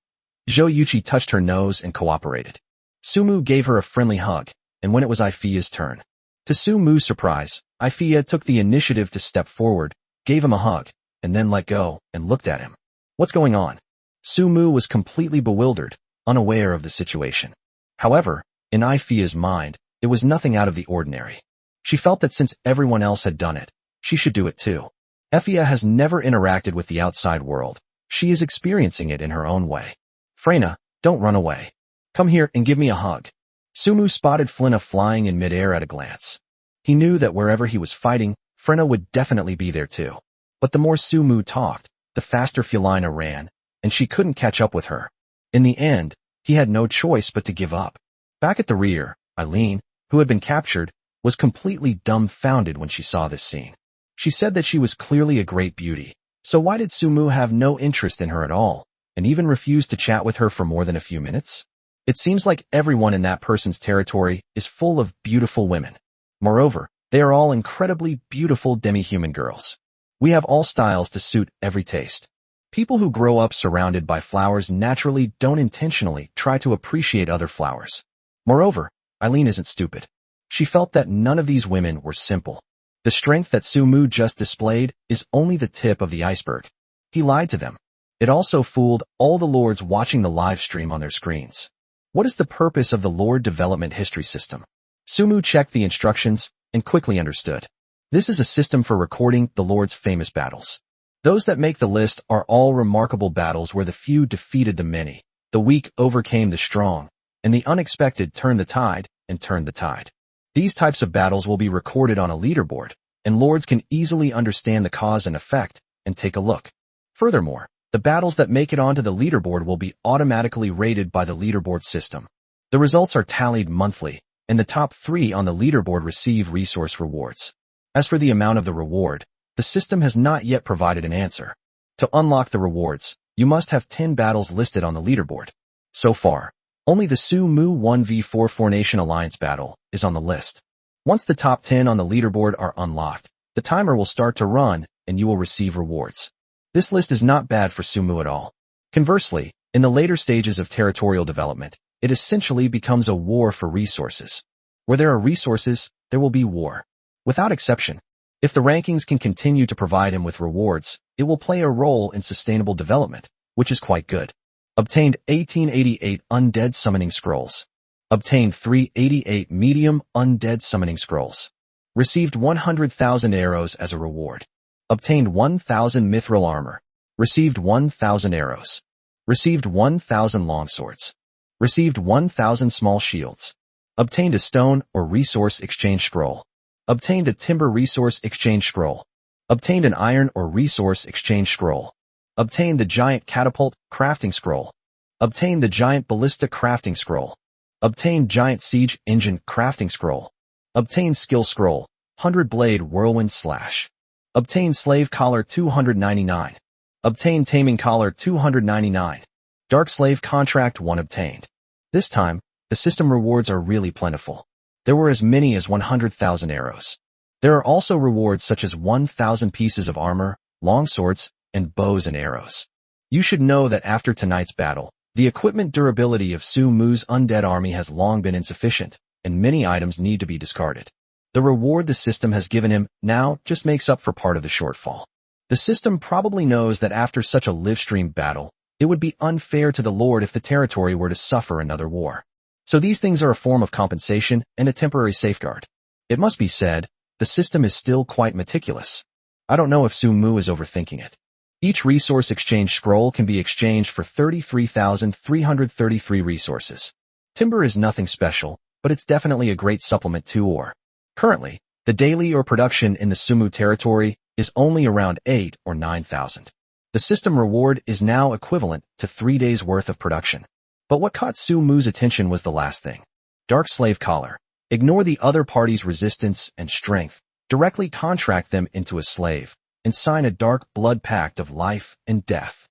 Speaker 1: Zhou Yuqi touched her nose and cooperated. Sumu gave her a friendly hug, and when it was Ifia's turn. To Sumu's surprise, Ifia took the initiative to step forward, gave him a hug, and then let go and looked at him. What's going on? Sumu was completely bewildered, unaware of the situation. However, in Ifia's mind, it was nothing out of the ordinary. She felt that since everyone else had done it, she should do it too. Ifia has never interacted with the outside world. She is experiencing it in her own way. Freyna, don't run away. Come here and give me a hug. Sumu spotted Flina flying in midair at a glance. He knew that wherever he was fighting, Freyna would definitely be there too. But the more Sumu talked, the faster Felina ran, and she couldn't catch up with her. In the end, he had no choice but to give up. Back at the rear, Eileen, who had been captured, was completely dumbfounded when she saw this scene. She said that she was clearly a great beauty, so why did Sumu have no interest in her at all, and even refuse to chat with her for more than a few minutes? It seems like everyone in that person's territory is full of beautiful women. Moreover, they are all incredibly beautiful demi-human girls. We have all styles to suit every taste. People who grow up surrounded by flowers naturally don't intentionally try to appreciate other flowers. Moreover, Eileen isn't stupid. She felt that none of these women were simple. The strength that Sumu just displayed is only the tip of the iceberg. He lied to them. It also fooled all the lords watching the live stream on their screens. What is the purpose of the Lord Development History System? Sumu checked the instructions and quickly understood. This is a system for recording the Lord's famous battles. Those that make the list are all remarkable battles where the few defeated the many, the weak overcame the strong, and the unexpected turned the tide and turned the tide. These types of battles will be recorded on a leaderboard, and lords can easily understand the cause and effect and take a look. Furthermore, the battles that make it onto the leaderboard will be automatically rated by the leaderboard system. The results are tallied monthly, and the top 3 on the leaderboard receive resource rewards. As for the amount of the reward, the system has not yet provided an answer. To unlock the rewards, you must have 10 battles listed on the leaderboard. So far, only the Sumu 1v4 Formation Alliance battle is on the list. Once the top 10 on the leaderboard are unlocked, the timer will start to run and you will receive rewards. This list is not bad for Sumu at all. Conversely, in the later stages of territorial development, it essentially becomes a war for resources. Where there are resources, there will be war. Without exception. If the rankings can continue to provide him with rewards, it will play a role in sustainable development, which is quite good. Obtained 1888 Undead Summoning Scrolls. Obtained 388 Medium Undead Summoning Scrolls. Received 100,000 arrows as a reward. Obtained 1,000 Mithril Armor. Received 1,000 arrows. Received 1,000 longswords. Received 1,000 small shields. Obtained a Stone or Resource Exchange Scroll. Obtained a Timber Resource Exchange Scroll. Obtained an Iron or Resource Exchange Scroll. Obtained the Giant Catapult Crafting Scroll. Obtained the Giant Ballista Crafting Scroll. Obtained Giant Siege Engine Crafting Scroll. Obtained Skill Scroll, 100 Blade Whirlwind Slash. Obtained Slave Collar 299. Obtained Taming Collar 299. Dark Slave Contract 1 obtained. This time, the system rewards are really plentiful. There were as many as 100,000 arrows. There are also rewards such as 1,000 pieces of armor, longswords, and bows and arrows. You should know that after tonight's battle, the equipment durability of Sumu's undead army has long been insufficient, and many items need to be discarded. The reward the system has given him now just makes up for part of the shortfall. The system probably knows that after such a live-stream battle, it would be unfair to the Lord if the territory were to suffer another war. So these things are a form of compensation and a temporary safeguard. It must be said, the system is still quite meticulous. I don't know if Sumu is overthinking it. Each resource exchange scroll can be exchanged for 33,333 resources. Timber is nothing special, but it's definitely a great supplement to ore. Currently, the daily ore production in the Sumu territory is only around 8 or 9,000. The system reward is now equivalent to 3 days' worth of production. But what caught Sumu's attention was the last thing. Dark Slave Collar. Ignore the other party's resistance and strength. Directly contract them into a slave, and sign a dark blood pact of life and death.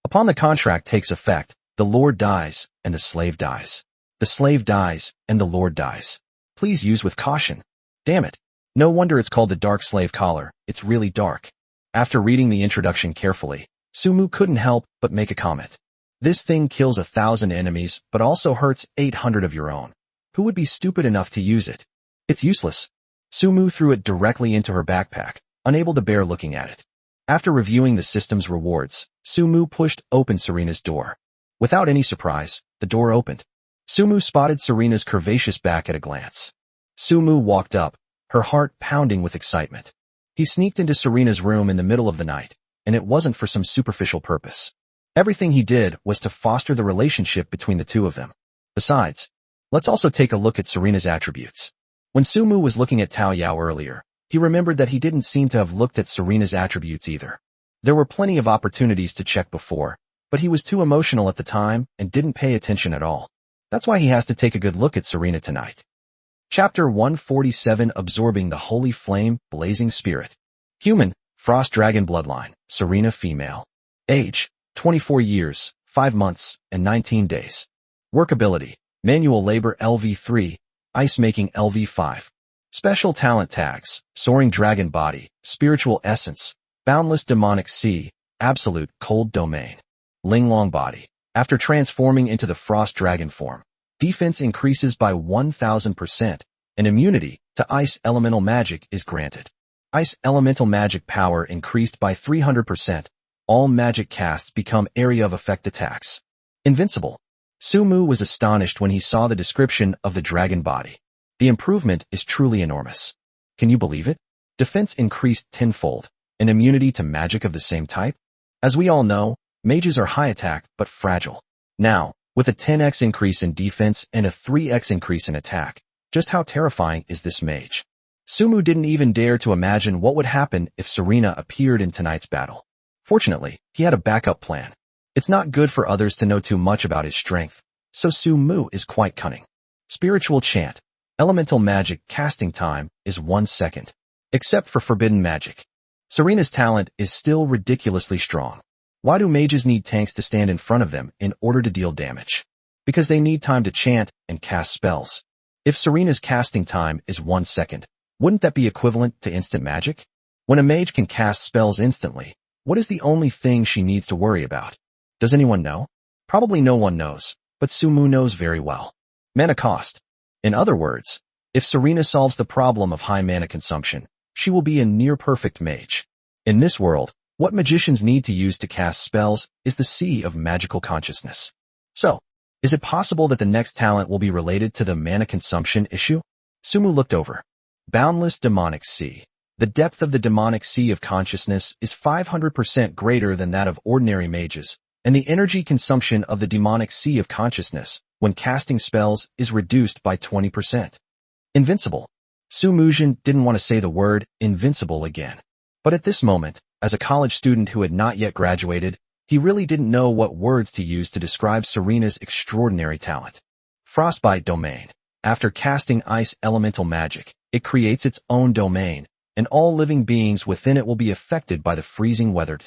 Speaker 1: Upon the contract takes effect, the Lord dies, and the slave dies. The slave dies, and the Lord dies. Please use with caution. Damn it. No wonder it's called the Dark Slave Collar, it's really dark. After reading the introduction carefully, Sumu couldn't help but make a comment. This thing kills 1,000 enemies, but also hurts 800 of your own. Who would be stupid enough to use it? It's useless. Sumu threw it directly into her backpack, unable to bear looking at it. After reviewing the system's rewards, Sumu pushed open Serena's door. Without any surprise, the door opened. Sumu spotted Serena's curvaceous back at a glance. Sumu walked up, her heart pounding with excitement. He sneaked into Serena's room in the middle of the night, and it wasn't for some superficial purpose. Everything he did was to foster the relationship between the two of them. Besides, let's also take a look at Serena's attributes. When Sumu was looking at Tao Yao earlier, he remembered that he didn't seem to have looked at Serena's attributes either. There were plenty of opportunities to check before, but he was too emotional at the time and didn't pay attention at all. That's why he has to take a good look at Serena tonight. Chapter 147 Absorbing the Holy Flame, Blazing Spirit. Human, Frost Dragon Bloodline, Serena female. Age, 24 years, 5 months, and 19 days. Work ability, manual labor LV3, ice making LV5. Special talent tags, soaring dragon body, spiritual essence, boundless demonic sea, absolute cold domain. Linglong body. After transforming into the frost dragon form, defense increases by 1000%, and immunity to ice elemental magic is granted. Ice elemental magic power increased by 300%. All magic casts become area of effect attacks. Invincible. Sumu was astonished when he saw the description of the dragon body. The improvement is truly enormous. Can you believe it? Defense increased tenfold, and immunity to magic of the same type? As we all know, mages are high attack but fragile. Now, with a 10x increase in defense and a 3x increase in attack, just how terrifying is this mage? Sumu didn't even dare to imagine what would happen if Serena appeared in tonight's battle. Fortunately, he had a backup plan. It's not good for others to know too much about his strength, so Sumu is quite cunning. Spiritual chant. Elemental magic casting time is 1 second. Except for forbidden magic. Serena's talent is still ridiculously strong. Why do mages need tanks to stand in front of them in order to deal damage? Because they need time to chant and cast spells. If Serena's casting time is 1 second, wouldn't that be equivalent to instant magic? When a mage can cast spells instantly, what is the only thing she needs to worry about? Does anyone know? Probably no one knows, but Sumu knows very well. Mana cost. In other words, if Serena solves the problem of high mana consumption, she will be a near-perfect mage. In this world, what magicians need to use to cast spells is the sea of magical consciousness. So, is it possible that the next talent will be related to the mana consumption issue? Sumu looked over. Boundless demonic sea. The depth of the demonic sea of consciousness is 500% greater than that of ordinary mages, and the energy consumption of the demonic sea of consciousness when casting spells is reduced by 20%. Invincible. Su Mujin didn't want to say the word invincible again. But at this moment, as a college student who had not yet graduated, he really didn't know what words to use to describe Serena's extraordinary talent. Frostbite domain. After casting ice elemental magic, it creates its own domain, and all living beings within it will be affected by the freezing weather.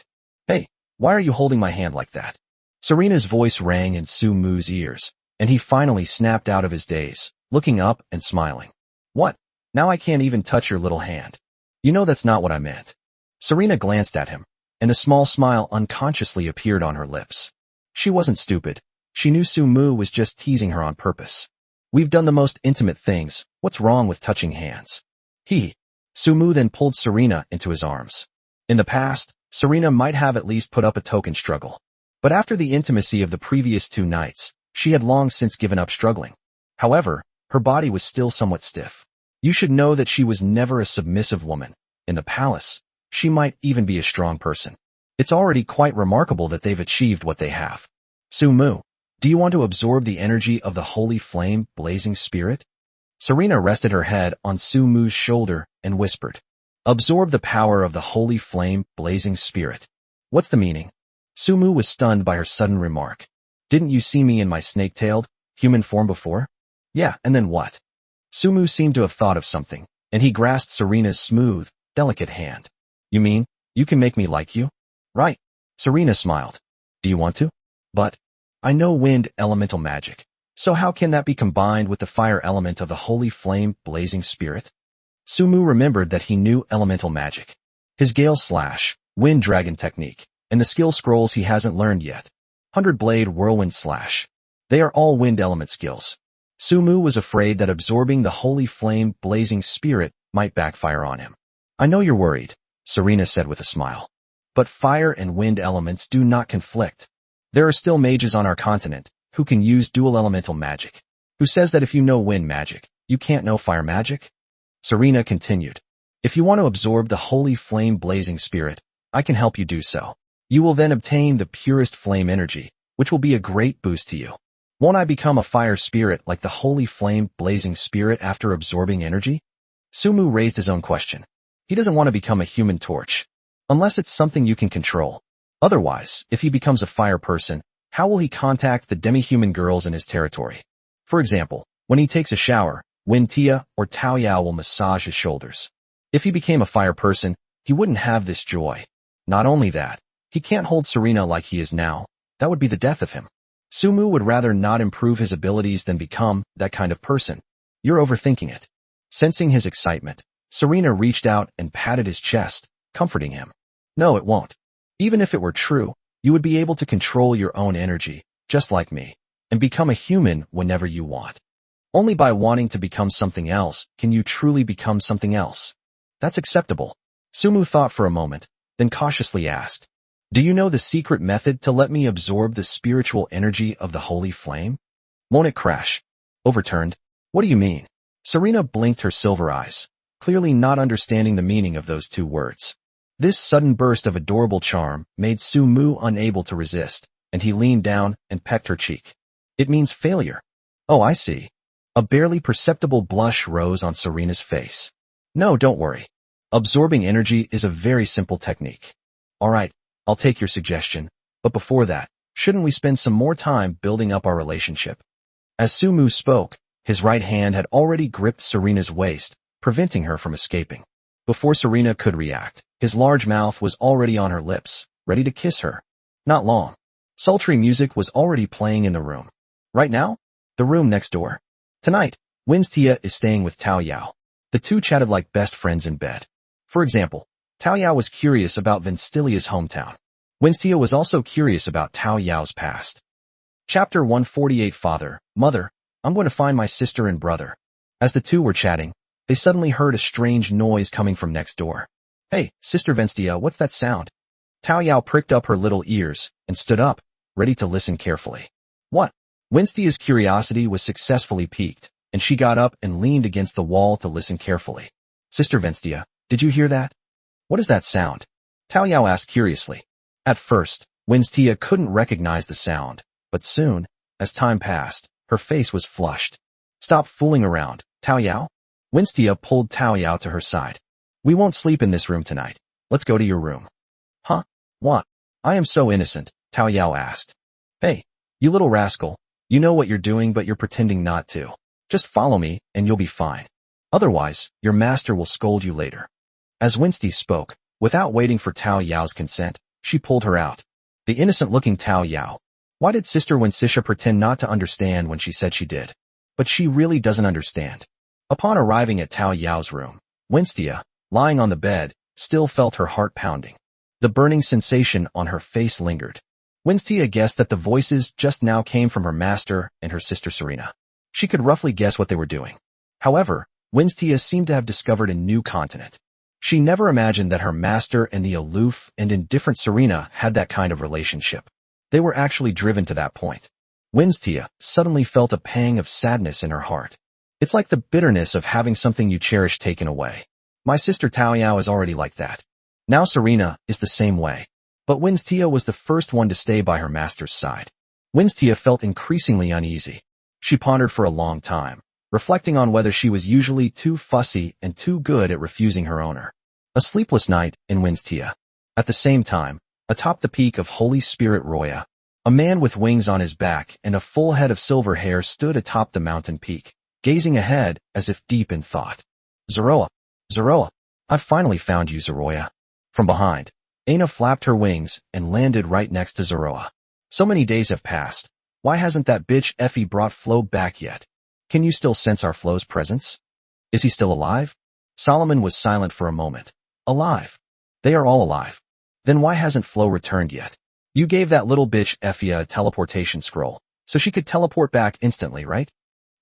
Speaker 1: Hey, why are you holding my hand like that? Serena's voice rang in Su Mu's ears, and he finally snapped out of his daze, looking up and smiling. What? Now I can't even touch your little hand. You know that's not what I meant. Serena glanced at him, and a small smile unconsciously appeared on her lips. She wasn't stupid. She knew Su Mu was just teasing her on purpose. We've done the most intimate things. What's wrong with touching hands? Su Mu then pulled Serena into his arms. In the past, Serena might have at least put up a token struggle. But after the intimacy of the previous 2 nights, she had long since given up struggling. However, her body was still somewhat stiff. You should know that she was never a submissive woman. In the palace, she might even be a strong person. It's already quite remarkable that they've achieved what they have. Su Mu, do you want to absorb the energy of the holy flame, blazing spirit? Serena rested her head on Su Mu's shoulder and whispered, absorb the power of the holy flame, blazing spirit. What's the meaning? Su Mu was stunned by her sudden remark. Didn't you see me in my snake-tailed, human form before? Yeah, and then what? Su Mu seemed to have thought of something, and he grasped Serena's smooth, delicate hand. You mean, you can make me like you? Right. Serena smiled. Do you want to? But I know wind elemental magic. So how can that be combined with the fire element of the holy flame, blazing spirit? Su Mu remembered that he knew elemental magic. His Gale Slash, Wind Dragon technique, and the skill scrolls he hasn't learned yet. 100-blade Whirlwind Slash. They are all wind element skills. Su Mu was afraid that absorbing the holy flame, blazing spirit might backfire on him. I know you're worried, Serena said with a smile. But fire and wind elements do not conflict. There are still mages on our continent who can use dual elemental magic. Who says that if you know wind magic, you can't know fire magic? Serena continued. If you want to absorb the holy flame blazing spirit, I can help you do so. You will then obtain the purest flame energy, which will be a great boost to you. Won't I become a fire spirit like the holy flame blazing spirit after absorbing energy? Su Mu raised his own question. He doesn't want to become a human torch. Unless it's something you can control. Otherwise, if he becomes a fire person, how will he contact the demi-human girls in his territory? For example, when he takes a shower, Wind Tia or Tao Yao will massage his shoulders. If he became a fire person, he wouldn't have this joy. Not only that, he can't hold Serena like he is now. That would be the death of him. Sumu would rather not improve his abilities than become that kind of person. You're overthinking it. Sensing his excitement, Serena reached out and patted his chest, comforting him. No, it won't. Even if it were true, you would be able to control your own energy, just like me, and become a human whenever you want. Only by wanting to become something else can you truly become something else. That's acceptable. Sumu thought for a moment, then cautiously asked, do you know the secret method to let me absorb the spiritual energy of the holy flame? Won't it crash? Overturned? What do you mean? Serena blinked her silver eyes, clearly not understanding the meaning of those two words. This sudden burst of adorable charm made Sumu unable to resist, and he leaned down and pecked her cheek. It means failure. Oh, I see. A barely perceptible blush rose on Serena's face. No, don't worry. Absorbing energy is a very simple technique. All right, I'll take your suggestion, but before that, shouldn't we spend some more time building up our relationship? As Sumu spoke, his right hand had already gripped Serena's waist, preventing her from escaping. Before Serena could react, his large mouth was already on her lips, ready to kiss her. Not long. Sultry music was already playing in the room. Right now? The room next door. Tonight, Winstia is staying with Tao Yao. The two chatted like best friends in bed. For example, Tao Yao was curious about Vinstilia's hometown. Winstia was also curious about Tao Yao's past. Chapter 148 Father, Mother, I'm going to find my sister and brother. As the two were chatting, they suddenly heard a strange noise coming from next door. Hey, Sister Winstia, what's that sound? Tao Yao pricked up her little ears and stood up, ready to listen carefully. What? Winstia's curiosity was successfully piqued, and she got up and leaned against the wall to listen carefully. Sister Winstia, did you hear that? What is that sound? Tao Yao asked curiously. At first, Winstia couldn't recognize the sound, but soon, as time passed, her face was flushed. Stop fooling around, Tao Yao. Winstia pulled Tao Yao to her side. We won't sleep in this room tonight. Let's go to your room. Huh? What? I am so innocent, Tao Yao asked. Hey, you little rascal, you know what you're doing but you're pretending not to. Just follow me and you'll be fine. Otherwise, your master will scold you later. As Winstia spoke, without waiting for Tao Yao's consent, she pulled her out. The innocent-looking Tao Yao. Why did Sister Winstia pretend not to understand when she said she did? But she really doesn't understand. Upon arriving at Tao Yao's room, Winstia, lying on the bed, still felt her heart pounding. The burning sensation on her face lingered. Winstia guessed that the voices just now came from her master and her sister Serena. She could roughly guess what they were doing. However, Winstia seemed to have discovered a new continent. She never imagined that her master and the aloof and indifferent Serena had that kind of relationship. They were actually driven to that point. Winstia suddenly felt a pang of sadness in her heart. It's like the bitterness of having something you cherish taken away. My sister Tao Yao is already like that. Now Serena is the same way. But Winstia was the first one to stay by her master's side. Winstia felt increasingly uneasy. She pondered for a long time, reflecting on whether she was usually too fussy and too good at refusing her owner. A sleepless night in Winstia. At the same time, atop the peak of Holy Spirit Roya, a man with wings on his back and a full head of silver hair stood atop the mountain peak, gazing ahead as if deep in thought. Zoroa, Zoroa, I've finally found you, Zoroya. From behind, Aina flapped her wings and landed right next to Zoroa. So many days have passed. Why hasn't that bitch Effie brought Flo back yet? Can you still sense our Flo's presence? Is he still alive? Solomon was silent for a moment. Alive. They are all alive. Then why hasn't Flo returned yet? You gave that little bitch Effie a teleportation scroll, so she could teleport back instantly, right?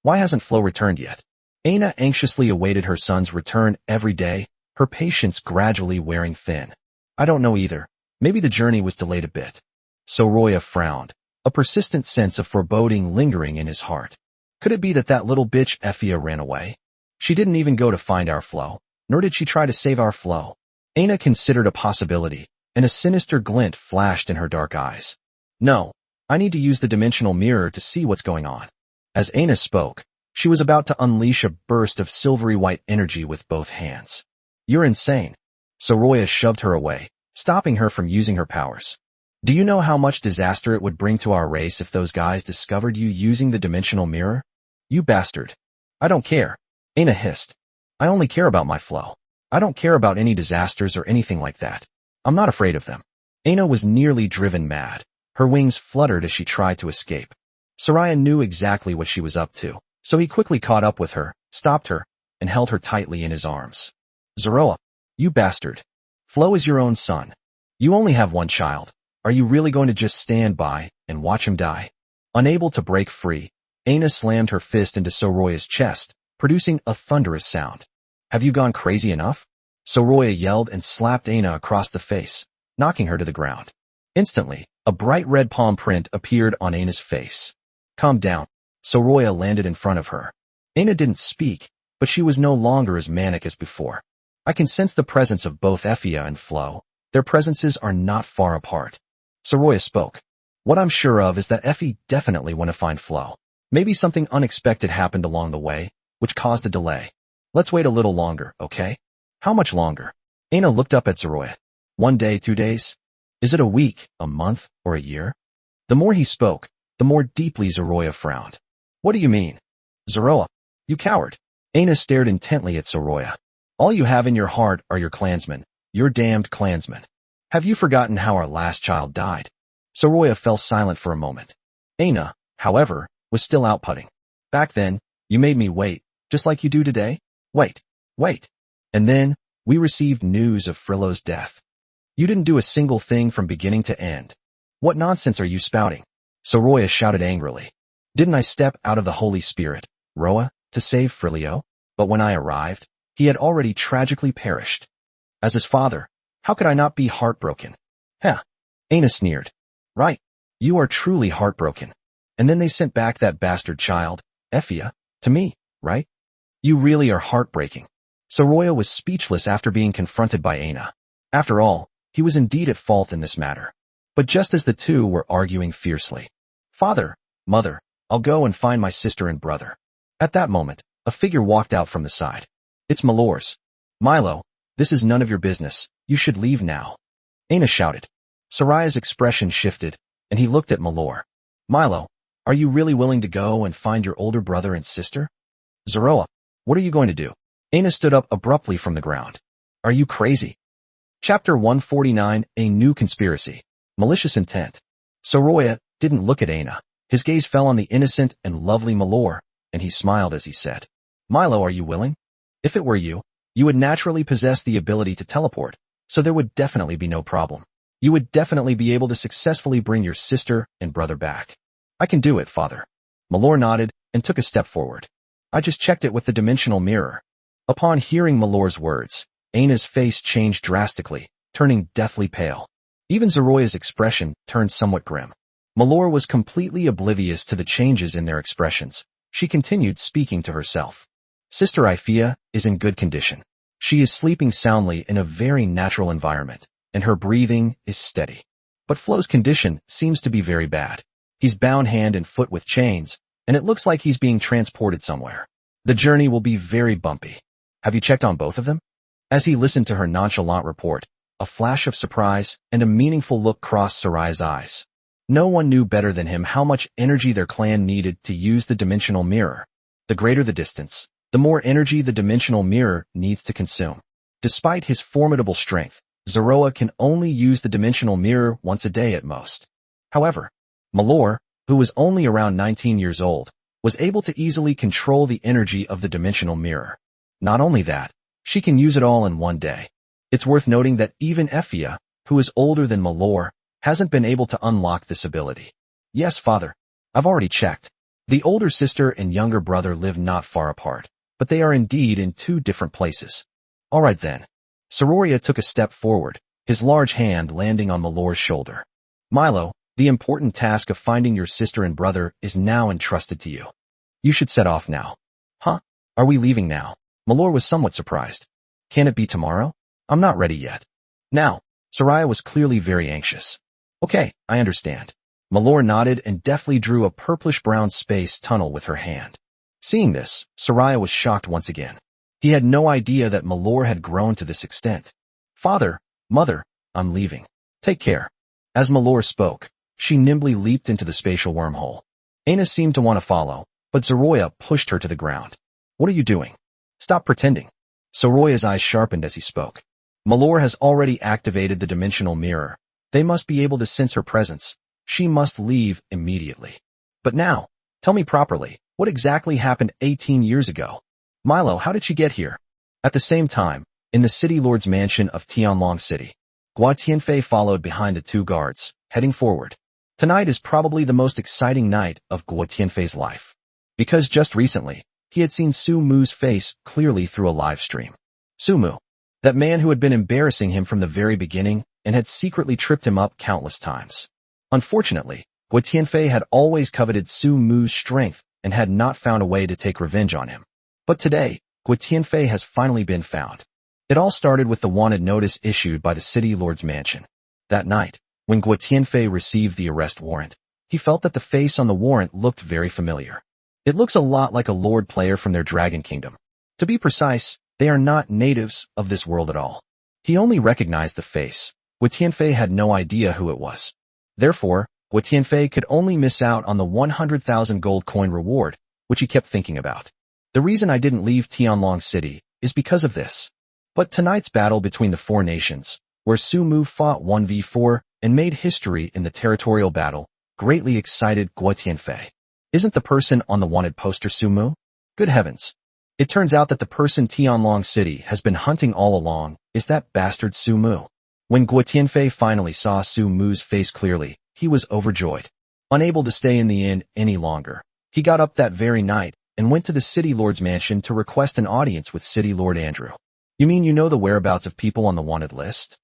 Speaker 1: Why hasn't Flo returned yet? Aina anxiously awaited her son's return every day, her patience gradually wearing thin. I don't know either. Maybe the journey was delayed a bit. Soroya frowned, a persistent sense of foreboding lingering in his heart. Could it be that little bitch Effie ran away? She didn't even go to find our Flo, nor did she try to save our Flo. Aina considered a possibility, and a sinister glint flashed in her dark eyes. No, I need to use the dimensional mirror to see what's going on. As Aina spoke, she was about to unleash a burst of silvery white energy with both hands. You're insane. Soroya shoved her away, stopping her from using her powers. Do you know how much disaster it would bring to our race if those guys discovered you using the dimensional mirror? You bastard. I don't care. Aina hissed. I only care about my Flo. I don't care about any disasters or anything like that. I'm not afraid of them. Aina was nearly driven mad. Her wings fluttered as she tried to escape. Soraya knew exactly what she was up to, so he quickly caught up with her, stopped her, and held her tightly in his arms. Zoroa, you bastard. Flo is your own son. You only have one child. Are you really going to just stand by and watch him die? Unable to break free, Aina slammed her fist into Soroya's chest, producing a thunderous sound. Have you gone crazy enough? Soroya yelled and slapped Aina across the face, knocking her to the ground. Instantly, a bright red palm print appeared on Aina's face. Calm down. Soroya landed in front of her. Aina didn't speak, but she was no longer as manic as before. I can sense the presence of both Effia and Flo. Their presences are not far apart. Soroya spoke. What I'm sure of is that Effie definitely want to find Flo. Maybe something unexpected happened along the way, which caused a delay. Let's wait a little longer, okay? How much longer? Aina looked up at Soroya. 1 day, 2 days? Is it a week, a month, or a year? The more he spoke, the more deeply Soroya frowned. What do you mean? Zoroa, you coward. Aina stared intently at Soroya. All you have in your heart are your clansmen, your damned clansmen. Have you forgotten how our last child died? Soroya fell silent for a moment. Aina, however, was still outputting. Back then, you made me wait, just like you do today? Wait. And then, we received news of Frillo's death. You didn't do a single thing from beginning to end. What nonsense are you spouting? Soroya shouted angrily. Didn't I step out of the Holy Spirit, Roa, to save Frilio? But when I arrived, he had already tragically perished. As his father, how could I not be heartbroken? Heh. Aina sneered. Right. You are truly heartbroken. And then they sent back that bastard child, Effia, to me, right? You really are heartbreaking. Soroya was speechless after being confronted by Aina. After all, he was indeed at fault in this matter. But just as the two were arguing fiercely, Father, Mother, I'll go and find my sister and brother. At that moment, a figure walked out from the side. It's Malor's. Milo, this is none of your business. You should leave now. Aina shouted. Soraya's expression shifted, and he looked at Malor. Milo, are you really willing to go and find your older brother and sister? Zoroa, what are you going to do? Aina stood up abruptly from the ground. Are you crazy? Chapter 149, A New Conspiracy. Malicious Intent. Soroya didn't look at Aina. His gaze fell on the innocent and lovely Malor, and he smiled as he said, Milo, are you willing? If it were you, you would naturally possess the ability to teleport, so there would definitely be no problem. You would definitely be able to successfully bring your sister and brother back. I can do it, Father. Malor nodded and took a step forward. I just checked it with the dimensional mirror. Upon hearing Malor's words, Aina's face changed drastically, turning deathly pale. Even Zoroya's expression turned somewhat grim. Malor was completely oblivious to the changes in their expressions. She continued speaking to herself. Sister Ifia is in good condition. She is sleeping soundly in a very natural environment, and her breathing is steady. But Flo's condition seems to be very bad. He's bound hand and foot with chains, and it looks like he's being transported somewhere. The journey will be very bumpy. Have you checked on both of them? As he listened to her nonchalant report, a flash of surprise and a meaningful look crossed Soraya's eyes. No one knew better than him how much energy their clan needed to use the dimensional mirror. The greater the distance, the more energy the dimensional mirror needs to consume. Despite his formidable strength, Zoroa can only use the dimensional mirror once a day at most. However, Malor, who was only around 19 years old, was able to easily control the energy of the dimensional mirror. Not only that, she can use it all in one day. It's worth noting that even Effia, who is older than Malor, hasn't been able to unlock this ability. Yes, Father. I've already checked. The older sister and younger brother live not far apart, but they are indeed in 2 different places. All right then. Soroya took a step forward, his large hand landing on Malor's shoulder. Milo, the important task of finding your sister and brother is now entrusted to you. You should set off now. Huh? Are we leaving now? Malor was somewhat surprised. Can it be tomorrow? I'm not ready yet. Now, Soraya was clearly very anxious. Okay, I understand. Malor nodded and deftly drew a purplish-brown space tunnel with her hand. Seeing this, Soraya was shocked once again. He had no idea that Malor had grown to this extent. Father, Mother, I'm leaving. Take care. As Malor spoke, she nimbly leaped into the spatial wormhole. Aina seemed to want to follow, but Zoroya pushed her to the ground. What are you doing? Stop pretending. Soroya's eyes sharpened as he spoke. Malor has already activated the dimensional mirror. They must be able to sense her presence. She must leave immediately. But now, tell me properly, what exactly happened 18 years ago? Milo, how did she get here? At the same time, in the city lord's mansion of Tianlong City, Gua Tianfei followed behind the two guards, heading forward. Tonight is probably the most exciting night of Gua Tianfei's life. Because just recently, he had seen Su Mu's face clearly through a live stream. Su Mu, that man who had been embarrassing him from the very beginning and had secretly tripped him up countless times. Unfortunately, Gua Tianfei had always coveted Su Mu's strength and had not found a way to take revenge on him. But today, Gua Tianfei has finally been found. It all started with the wanted notice issued by the city lord's mansion. That night, when Gua Tianfei received the arrest warrant, he felt that the face on the warrant looked very familiar. It looks a lot like a lord player from their Dragon Kingdom. To be precise, they are not natives of this world at all. He only recognized the face. Gua Tianfei had no idea who it was. Therefore, Gua Tianfei could only miss out on the 100,000 gold coin reward, which he kept thinking about. The reason I didn't leave Tianlong City is because of this. But tonight's battle between the four nations, where Su Mu fought 1v4 and made history in the territorial battle, greatly excited Gua Tianfei. Isn't the person on the wanted poster Su Mu? Good heavens. It turns out that the person Tianlong City has been hunting all along is that bastard Su Mu. When Gua Tianfei finally saw Su Mu's face clearly, he was overjoyed. Unable to stay in the inn any longer, he got up that very night and went to the city lord's mansion to request an audience with City Lord Andrew. You mean you know the whereabouts of people on the wanted list?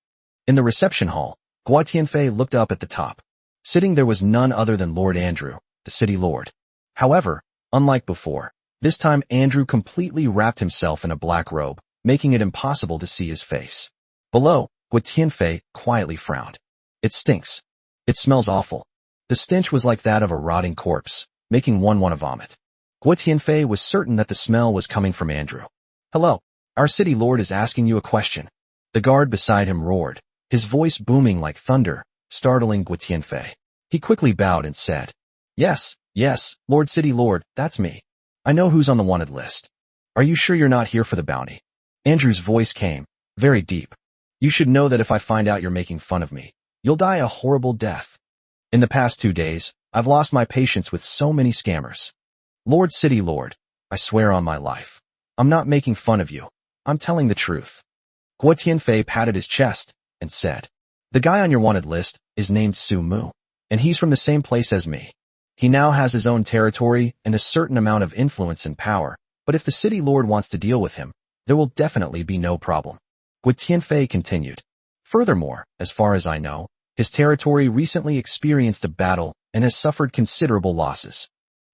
Speaker 1: In the reception hall, Gua Tianfei looked up at the top. Sitting there was none other than Lord Andrew, the city lord. However, unlike before, this time Andrew completely wrapped himself in a black robe, making it impossible to see his face. Below, Gua Tianfei quietly frowned. It stinks. It smells awful. The stench was like that of a rotting corpse, making one want to vomit. Gua Tianfei was certain that the smell was coming from Andrew. Hello, our city lord is asking you a question. The guard beside him roared, his voice booming like thunder, startling Gua Tianfei. He quickly bowed and said, Yes, Lord City Lord, that's me. I know who's on the wanted list. Are you sure you're not here for the bounty? Andrew's voice came, very deep. You should know that if I find out you're making fun of me, you'll die a horrible death. In the past 2 days, I've lost my patience with so many scammers. Lord City Lord, I swear on my life. I'm not making fun of you. I'm telling the truth. Gua Tianfei patted his chest and said, The guy on your wanted list is named Su Mu, and he's from the same place as me. He now has his own territory and a certain amount of influence and power, but if the city lord wants to deal with him, there will definitely be no problem. Gua Tianfei continued. Furthermore, as far as I know, his territory recently experienced a battle and has suffered considerable losses.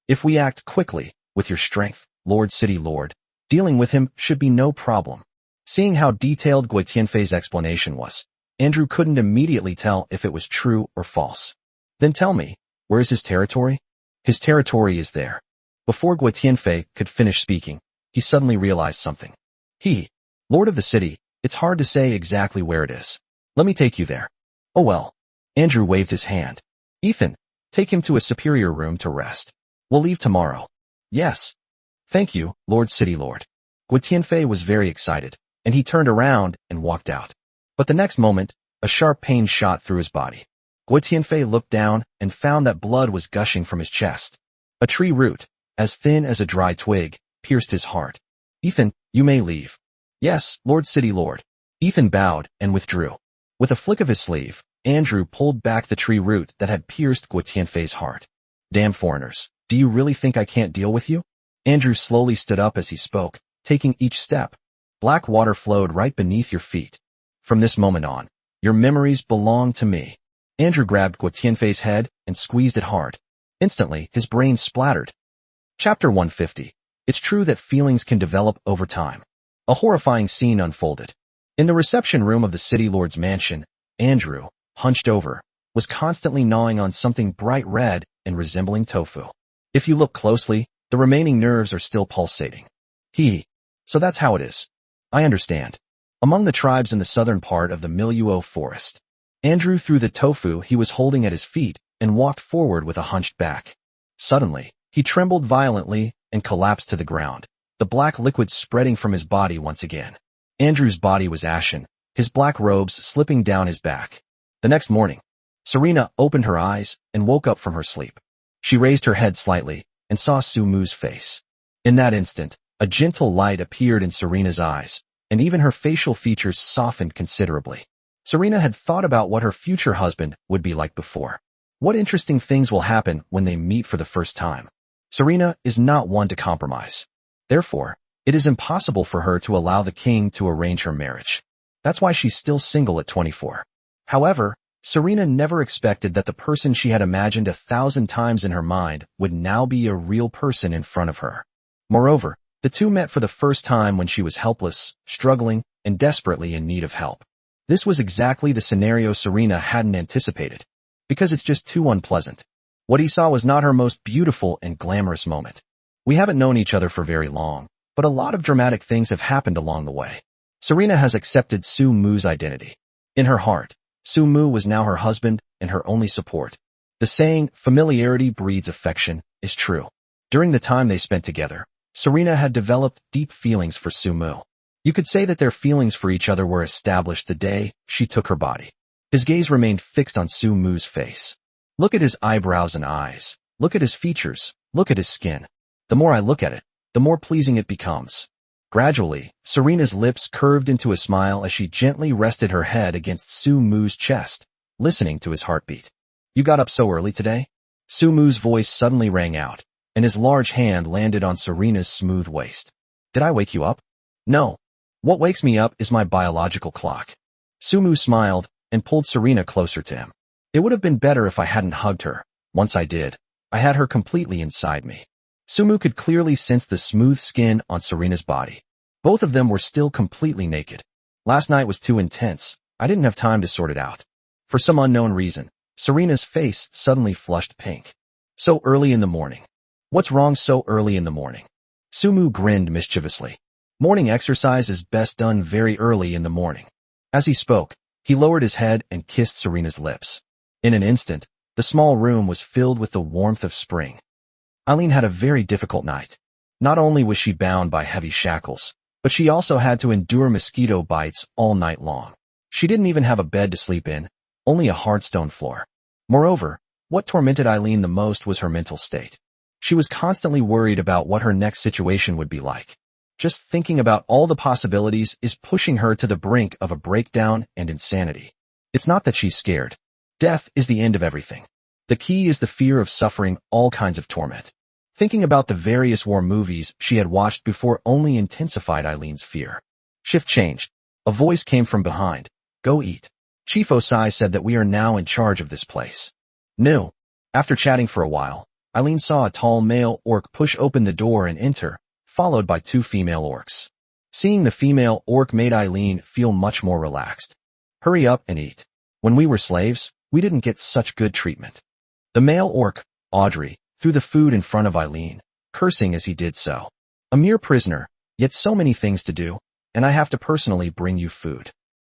Speaker 1: If we act quickly, with your strength, Lord City Lord, dealing with him should be no problem. Seeing how detailed Gua Tianfei's explanation was, Andrew couldn't immediately tell if it was true or false. Then tell me, where is his territory? His territory is there. Before Gua Tianfei could finish speaking, he suddenly realized something. Lord of the city, it's hard to say exactly where it is. Let me take you there. Oh well. Andrew waved his hand. Ethan, take him to a superior room to rest. We'll leave tomorrow. Yes. Thank you, Lord City Lord. Gua Tianfei was very excited, and he turned around and walked out. But the next moment, a sharp pain shot through his body. Gua Tianfei looked down and found that blood was gushing from his chest. A tree root, as thin as a dry twig, pierced his heart. Ethan, you may leave. Yes, Lord City Lord. Ethan bowed and withdrew. With a flick of his sleeve, Andrew pulled back the tree root that had pierced Gua Tianfei's heart. Damn foreigners, do you really think I can't deal with you? Andrew slowly stood up as he spoke, taking each step. Black water flowed right beneath your feet. From this moment on, your memories belong to me. Andrew grabbed Gua Tianfei's head and squeezed it hard. Instantly, his brain splattered. Chapter 150. It's true that feelings can develop over time. A horrifying scene unfolded. In the reception room of the city lord's mansion, Andrew, hunched over, was constantly gnawing on something bright red and resembling tofu. If you look closely, the remaining nerves are still pulsating. So that's how it is. I understand. Among the tribes in the southern part of the Miluo forest, Andrew threw the tofu he was holding at his feet and walked forward with a hunched back. Suddenly, he trembled violently and collapsed to the ground, the black liquid spreading from his body once again. Andrew's body was ashen, his black robes slipping down his back. The next morning, Serena opened her eyes and woke up from her sleep. She raised her head slightly and saw Sumu's face. In that instant, a gentle light appeared in Serena's eyes, and even her facial features softened considerably. Serena had thought about what her future husband would be like before. What interesting things will happen when they meet for the first time? Serena is not one to compromise. Therefore, it is impossible for her to allow the king to arrange her marriage. That's why she's still single at 24. However, Serena never expected that the person she had imagined 1,000 times in her mind would now be a real person in front of her. Moreover, the two met for the first time when she was helpless, struggling, and desperately in need of help. This was exactly the scenario Serena hadn't anticipated, because it's just too unpleasant. What he saw was not her most beautiful and glamorous moment. We haven't known each other for very long, but a lot of dramatic things have happened along the way. Serena has accepted Sumu's identity. In her heart, Sumu was now her husband and her only support. The saying, familiarity breeds affection, is true. During the time they spent together, Serena had developed deep feelings for Sumu. You could say that their feelings for each other were established the day she took her body. His gaze remained fixed on Sumu's face. Look at his eyebrows and eyes. Look at his features. Look at his skin. The more I look at it, the more pleasing it becomes. Gradually, Serena's lips curved into a smile as she gently rested her head against Sumu's chest, listening to his heartbeat. You got up so early today? Sumu's voice suddenly rang out, and his large hand landed on Serena's smooth waist. Did I wake you up? No. What wakes me up is my biological clock. Sumu smiled and pulled Serena closer to him. It would have been better if I hadn't hugged her. Once I did, I had her completely inside me. Sumu could clearly sense the smooth skin on Serena's body. Both of them were still completely naked. Last night was too intense. I didn't have time to sort it out. For some unknown reason, Serena's face suddenly flushed pink. So early in the morning. What's wrong so early in the morning? Sumu grinned mischievously. Morning exercise is best done very early in the morning. As he spoke, he lowered his head and kissed Serena's lips. In an instant, the small room was filled with the warmth of spring. Eileen had a very difficult night. Not only was she bound by heavy shackles, but she also had to endure mosquito bites all night long. She didn't even have a bed to sleep in, only a hard stone floor. Moreover, what tormented Eileen the most was her mental state. She was constantly worried about what her next situation would be like. Just thinking about all the possibilities is pushing her to the brink of a breakdown and insanity. It's not that she's scared. Death is the end of everything. The key is the fear of suffering all kinds of torment. Thinking about the various war movies she had watched before only intensified Eileen's fear. Shift changed. A voice came from behind. Go eat. Chief Osai said that we are now in charge of this place. No. After chatting for a while, Eileen saw a tall male orc push open the door and enter, followed by two female orcs. Seeing the female orc made Eileen feel much more relaxed. Hurry up and eat. When we were slaves, we didn't get such good treatment. The male orc, Audrey, threw the food in front of Eileen, cursing as he did so. A mere prisoner, yet so many things to do, and I have to personally bring you food.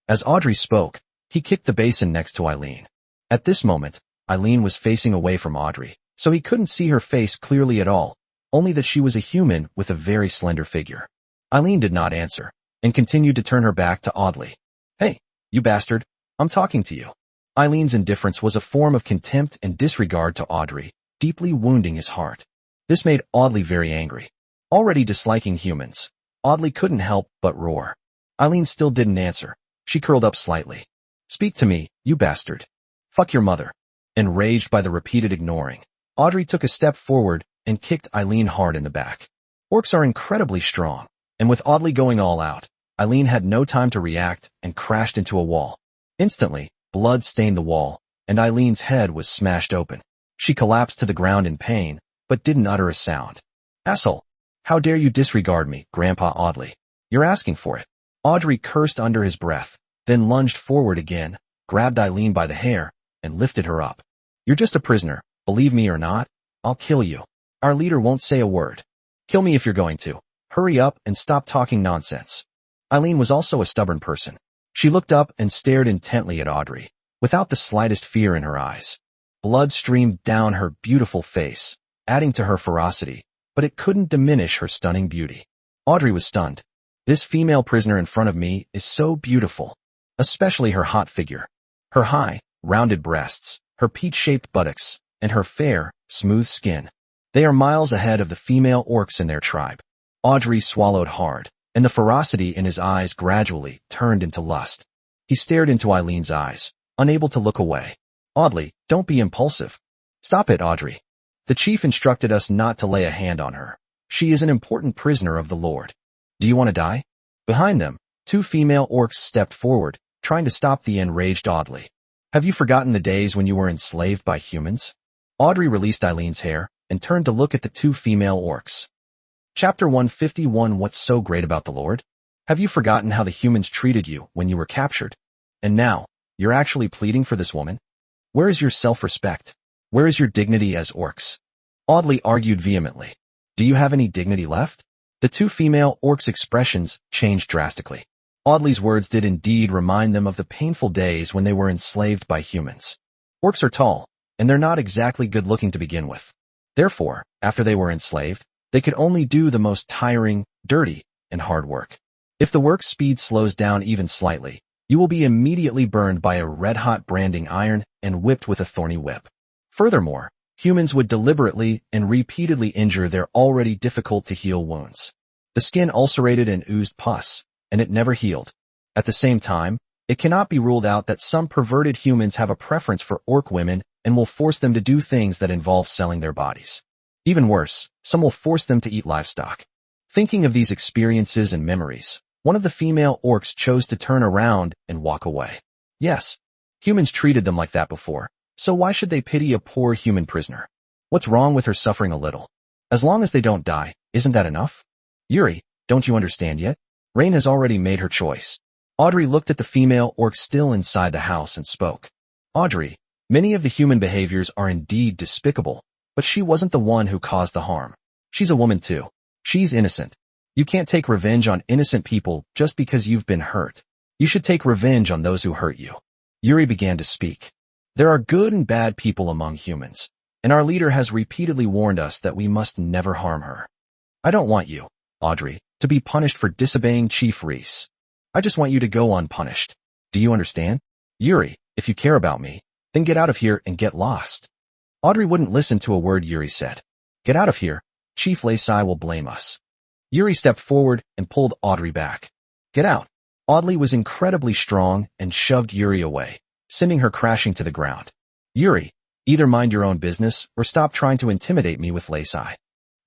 Speaker 1: As Audrey spoke, he kicked the basin next to Eileen. At this moment, Eileen was facing away from Audrey, so he couldn't see her face clearly at all, only that she was a human with a very slender figure. Eileen did not answer, and continued to turn her back to Audley. Hey, you bastard, I'm talking to you. Eileen's indifference was a form of contempt and disregard to Audrey, deeply wounding his heart. This made Audley very angry. Already disliking humans, Audley couldn't help but roar. Eileen still didn't answer. She curled up slightly. Speak to me, you bastard. Fuck your mother. Enraged by the repeated ignoring, Audrey took a step forward and kicked Eileen hard in the back. Orcs are incredibly strong, and with Audley going all out, Eileen had no time to react and crashed into a wall. Instantly, blood stained the wall, and Eileen's head was smashed open. She collapsed to the ground in pain, but didn't utter a sound. Asshole! How dare you disregard me, Grandpa Audley? You're asking for it. Audrey cursed under his breath, then lunged forward again, grabbed Eileen by the hair, and lifted her up. You're just a prisoner, believe me or not, I'll kill you. Our leader won't say a word. Kill me if you're going to. Hurry up and stop talking nonsense. Eileen was also a stubborn person. She looked up and stared intently at Audrey, without the slightest fear in her eyes. Blood streamed down her beautiful face, adding to her ferocity, but it couldn't diminish her stunning beauty. Audrey was stunned. This female prisoner in front of me is so beautiful, especially her hot figure. Her high, rounded breasts, her peach-shaped buttocks, and her fair, smooth skin. They are miles ahead of the female orcs in their tribe. Audrey swallowed hard, and the ferocity in his eyes gradually turned into lust. He stared into Eileen's eyes, unable to look away. Oddly, don't be impulsive. Stop it, Audrey. The chief instructed us not to lay a hand on her. She is an important prisoner of the Lord. Do you want to die? Behind them, two female orcs stepped forward, trying to stop the enraged Audley. Have you forgotten the days when you were enslaved by humans? Audrey released Eileen's hair and turned to look at the two female orcs. Chapter 151. What's so great about the Lord? Have you forgotten how the humans treated you when you were captured? And now, you're actually pleading for this woman? Where is your self-respect? Where is your dignity as orcs? Audley argued vehemently. Do you have any dignity left? The two female orcs' expressions changed drastically. Audley's words did indeed remind them of the painful days when they were enslaved by humans. Orcs are tall, and they're not exactly good-looking to begin with. Therefore, after they were enslaved, they could only do the most tiring, dirty, and hard work. If the work speed slows down even slightly, you will be immediately burned by a red-hot branding iron and whipped with a thorny whip. Furthermore, humans would deliberately and repeatedly injure their already difficult-to-heal wounds. The skin ulcerated and oozed pus, and it never healed. At the same time, it cannot be ruled out that some perverted humans have a preference for orc women and will force them to do things that involve selling their bodies. Even worse, some will force them to eat livestock. Thinking of these experiences and memories, one of the female orcs chose to turn around and walk away. Yes, humans treated them like that before, so why should they pity a poor human prisoner? What's wrong with her suffering a little? As long as they don't die, isn't that enough? Yuri, don't you understand yet? Rain has already made her choice. Audrey looked at the female orc still inside the house and spoke. Audrey, many of the human behaviors are indeed despicable, but she wasn't the one who caused the harm. She's a woman too. She's innocent. You can't take revenge on innocent people just because you've been hurt. You should take revenge on those who hurt you. Yuri began to speak. There are good and bad people among humans, and our leader has repeatedly warned us that we must never harm her. I don't want you, Audrey, to be punished for disobeying Chief Reese. I just want you to go unpunished. Do you understand? Yuri, if you care about me, then get out of here and get lost. Audrey wouldn't listen to a word Yuri said. Get out of here. Chief Laysai will blame us. Yuri stepped forward and pulled Audrey back. Get out. Audley was incredibly strong and shoved Yuri away, sending her crashing to the ground. Yuri, either mind your own business or stop trying to intimidate me with Laysai.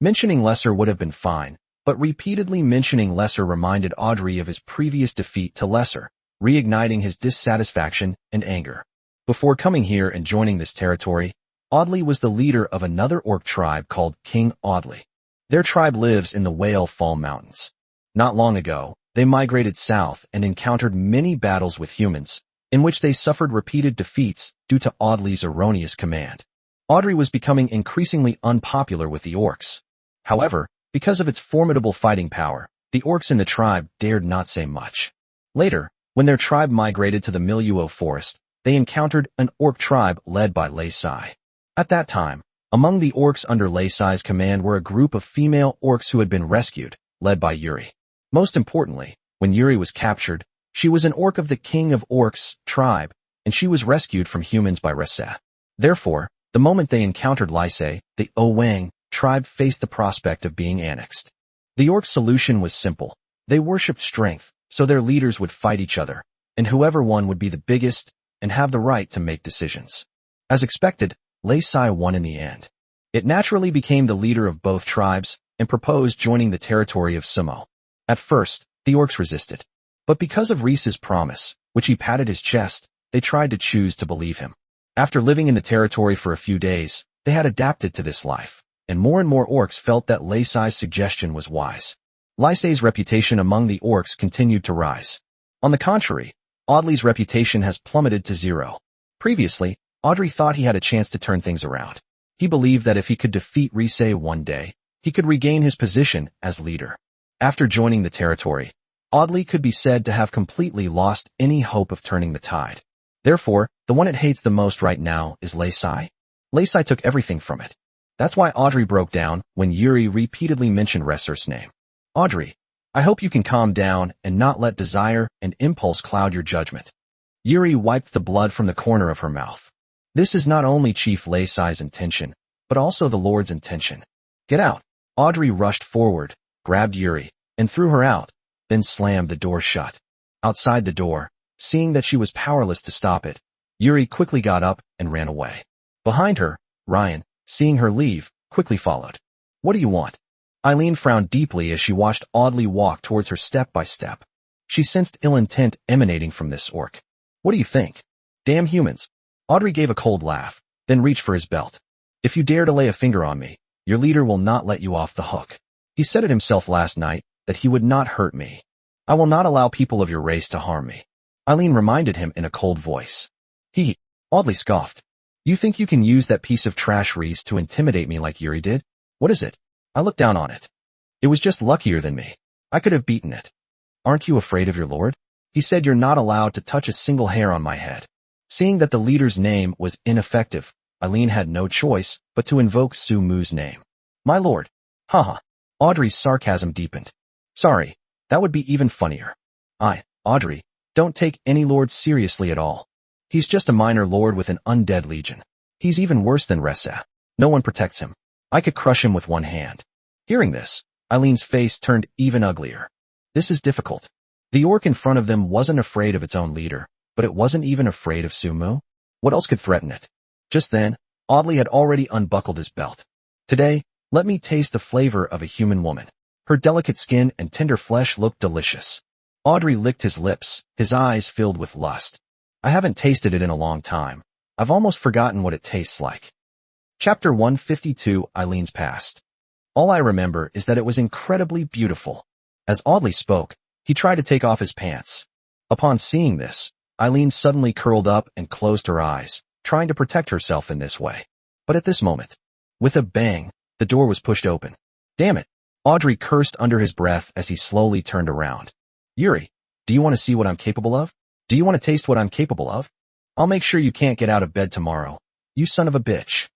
Speaker 1: Mentioning Lesser would have been fine, but repeatedly mentioning Lesser reminded Audrey of his previous defeat to Lesser, reigniting his dissatisfaction and anger. Before coming here and joining this territory, Audley was the leader of another orc tribe called King Audley. Their tribe lives in the Whale Fall Mountains. Not long ago, they migrated south and encountered many battles with humans, in which they suffered repeated defeats due to Audley's erroneous command. Audrey was becoming increasingly unpopular with the orcs. However, because of its formidable fighting power, the orcs in the tribe dared not say much. Later, when their tribe migrated to the Miluo forest, they encountered an orc tribe led by Laysai. At that time, among the orcs under Laysai's command were a group of female orcs who had been rescued, led by Yuri. Most importantly, when Yuri was captured, she was an orc of the King of Orcs tribe, and she was rescued from humans by Resa. Therefore, the moment they encountered Laysai, the Owang tribe faced the prospect of being annexed. The orc solution was simple. They worshipped strength, so their leaders would fight each other, and whoever won would be the biggest and have the right to make decisions. As expected, Laysai won in the end. It naturally became the leader of both tribes and proposed joining the territory of Sumo. At first, the orcs resisted. But because of Reese's promise, which he patted his chest, they tried to choose to believe him. After living in the territory for a few days, they had adapted to this life, and more orcs felt that Laysai's suggestion was wise. Laysai's reputation among the orcs continued to rise. On the contrary, Audley's reputation has plummeted to zero. Previously, Audrey thought he had a chance to turn things around. He believed that if he could defeat Reese one day, he could regain his position as leader. After joining the territory, Audley could be said to have completely lost any hope of turning the tide. Therefore, the one it hates the most right now is Laysai. Laysai took everything from it. That's why Audrey broke down when Yuri repeatedly mentioned Resser's name. Audrey, I hope you can calm down and not let desire and impulse cloud your judgment. Yuri wiped the blood from the corner of her mouth. This is not only Chief Lei Sai's intention, but also the Lord's intention. Get out. Audrey rushed forward, grabbed Yuri, and threw her out, then slammed the door shut. Outside the door, seeing that she was powerless to stop it, Yuri quickly got up and ran away. Behind her, Ryan, seeing her leave, quickly followed. What do you want? Eileen frowned deeply as she watched Audley walk towards her step by step. She sensed ill intent emanating from this orc. What do you think? Damn humans. Audrey gave a cold laugh, then reached for his belt. If you dare to lay a finger on me, your leader will not let you off the hook. He said it himself last night, that he would not hurt me. I will not allow people of your race to harm me. Eileen reminded him in a cold voice. Audley scoffed. You think you can use that piece of trash Reese to intimidate me like Yuri did? What is it? I looked down on it. It was just luckier than me. I could have beaten it. Aren't you afraid of your lord? He said you're not allowed to touch a single hair on my head. Seeing that the leader's name was ineffective, Eileen had no choice but to invoke Su Mu's name. My lord. Haha. Audrey's sarcasm deepened. Sorry, that would be even funnier. Audrey, don't take any lord seriously at all. He's just a minor lord with an undead legion. He's even worse than Ressa. No one protects him. I could crush him with one hand. Hearing this, Eileen's face turned even uglier. This is difficult. The orc in front of them wasn't afraid of its own leader, but it wasn't even afraid of Su Mu. What else could threaten it? Just then, Audley had already unbuckled his belt. Today, let me taste the flavor of a human woman. Her delicate skin and tender flesh looked delicious. Audrey licked his lips, his eyes filled with lust. I haven't tasted it in a long time. I've almost forgotten what it tastes like. Chapter 152, Eileen's Past. All I remember is that it was incredibly beautiful. As Audley spoke, he tried to take off his pants. Upon seeing this, Eileen suddenly curled up and closed her eyes, trying to protect herself in this way. But at this moment, with a bang, the door was pushed open. Damn it! Audrey cursed under his breath as he slowly turned around. Yuri, do you want to see what I'm capable of? Do you want to taste what I'm capable of? I'll make sure you can't get out of bed tomorrow. You son of a bitch.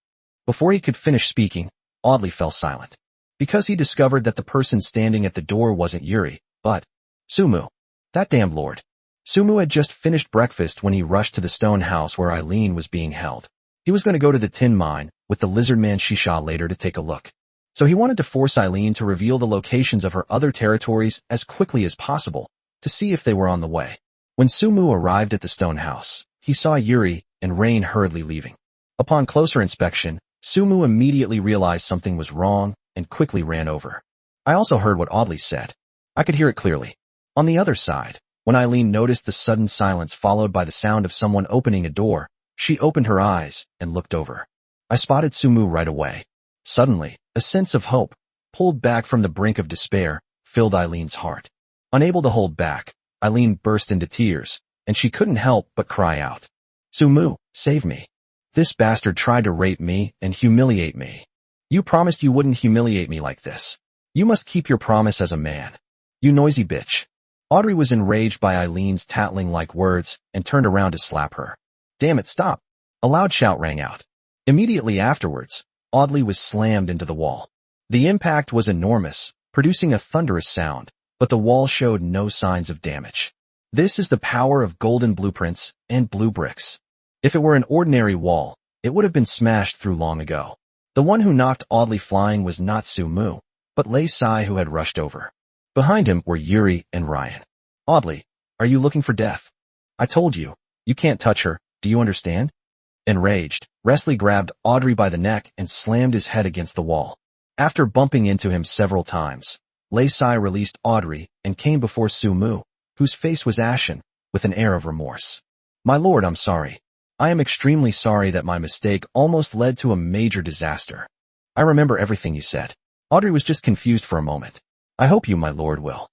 Speaker 1: Before he could finish speaking, Audley fell silent. Because he discovered that the person standing at the door wasn't Yuri, but Su Mu. That damned lord. Su Mu had just finished breakfast when he rushed to the stone house where Eileen was being held. He was going to go to the tin mine with the lizard man Shisha later to take a look. So he wanted to force Eileen to reveal the locations of her other territories as quickly as possible, to see if they were on the way. When Su Mu arrived at the stone house, he saw Yuri and Rain hurriedly leaving. Upon closer inspection, Su Mu immediately realized something was wrong and quickly ran over. I also heard what Audley said. I could hear it clearly. On the other side, when Eileen noticed the sudden silence followed by the sound of someone opening a door, she opened her eyes and looked over. I spotted Su Mu right away. Suddenly, a sense of hope, pulled back from the brink of despair, filled Eileen's heart. Unable to hold back, Eileen burst into tears, and she couldn't help but cry out. Su Mu, save me. This bastard tried to rape me and humiliate me. You promised you wouldn't humiliate me like this. You must keep your promise as a man. You noisy bitch. Audrey was enraged by Eileen's tattling-like words and turned around to slap her. Damn it, stop. A loud shout rang out. Immediately afterwards, Audley was slammed into the wall. The impact was enormous, producing a thunderous sound, but the wall showed no signs of damage. This is the power of golden blueprints and blue bricks. If it were an ordinary wall, it would have been smashed through long ago. The one who knocked Audley flying was not Su Mu, but Lei Sai, who had rushed over. Behind him were Yuri and Ryan. Audley, are you looking for death? I told you, you can't touch her, do you understand? Enraged, Wesley grabbed Audrey by the neck and slammed his head against the wall. After bumping into him several times, Lei Sai released Audrey and came before Su Mu, whose face was ashen, with an air of remorse. My lord, I'm sorry. I am extremely sorry that my mistake almost led to a major disaster. I remember everything you said. Audrey was just confused for a moment. I hope you, my lord, will.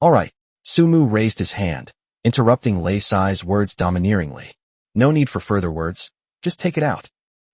Speaker 1: All right. Su Mu raised his hand, interrupting Lei Sai's words domineeringly. No need for further words. Just take it out.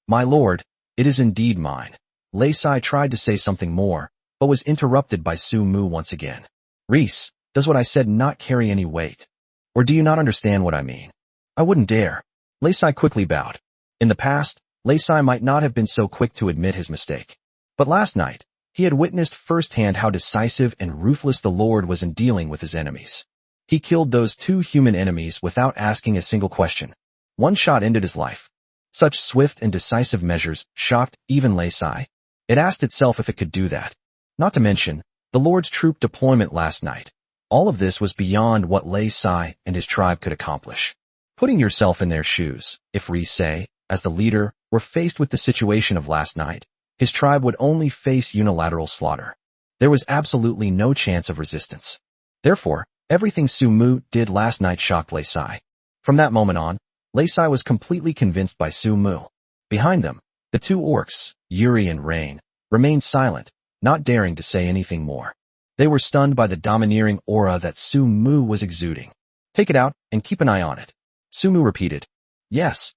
Speaker 1: My lord, it is indeed mine. Lei Sai tried to say something more, but was interrupted by Su Mu once again. Reese, does what I said not carry any weight? Or do you not understand what I mean? I wouldn't dare. Lei Sai quickly bowed. In the past, Lei Sai might not have been so quick to admit his mistake. But last night, he had witnessed firsthand how decisive and ruthless the Lord was in dealing with his enemies. He killed those two human enemies without asking a single question. One shot ended his life. Such swift and decisive measures shocked even Lei Sai. It asked itself if it could do that. Not to mention, the Lord's troop deployment last night. All of this was beyond what Lei Sai and his tribe could accomplish. Putting yourself in their shoes, if Ri Se, as the leader, were faced with the situation of last night, his tribe would only face unilateral slaughter. There was absolutely no chance of resistance. Therefore, everything Su Mu did last night shocked Lei Sai. From that moment on, Lei Sai was completely convinced by Su Mu. Behind them, the two orcs, Yuri and Rain, remained silent, not daring to say anything more. They were stunned by the domineering aura that Su Mu was exuding. Take it out and keep an eye on it. Su Mu repeated. Yes.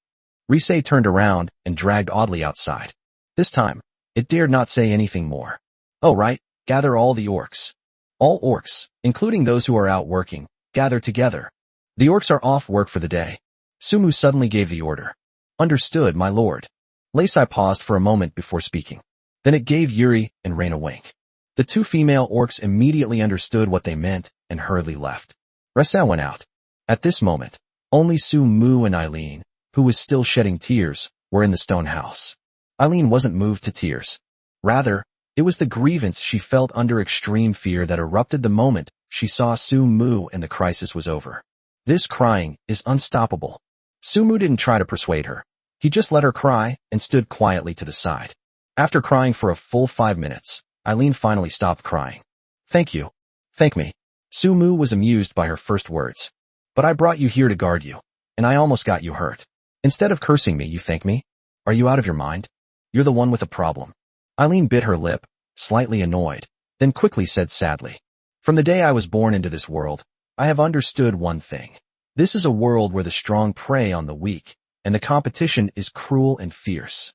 Speaker 1: Rise turned around and dragged Audley outside. This time, it dared not say anything more. Oh right, gather all the orcs. All orcs, including those who are out working, gather together. The orcs are off work for the day. Su Mu suddenly gave the order. Understood, my lord. Lei Sai paused for a moment before speaking. Then it gave Yuri and Rain a wink. The two female orcs immediately understood what they meant and hurriedly left. Ressa went out. At this moment, only Su Mu and Eileen, who was still shedding tears, were in the stone house. Eileen wasn't moved to tears. Rather, it was the grievance she felt under extreme fear that erupted the moment she saw Su Mu and the crisis was over. This crying is unstoppable. Su Mu didn't try to persuade her. He just let her cry and stood quietly to the side. After crying for a full 5 minutes, Eileen finally stopped crying. Thank you. Thank me. Su Mu was amused by her first words. But I brought you here to guard you, and I almost got you hurt. Instead of cursing me, you thank me? Are you out of your mind? You're the one with a problem. Eileen bit her lip, slightly annoyed, then quickly said sadly. From the day I was born into this world, I have understood one thing. This is a world where the strong prey on the weak, and the competition is cruel and fierce.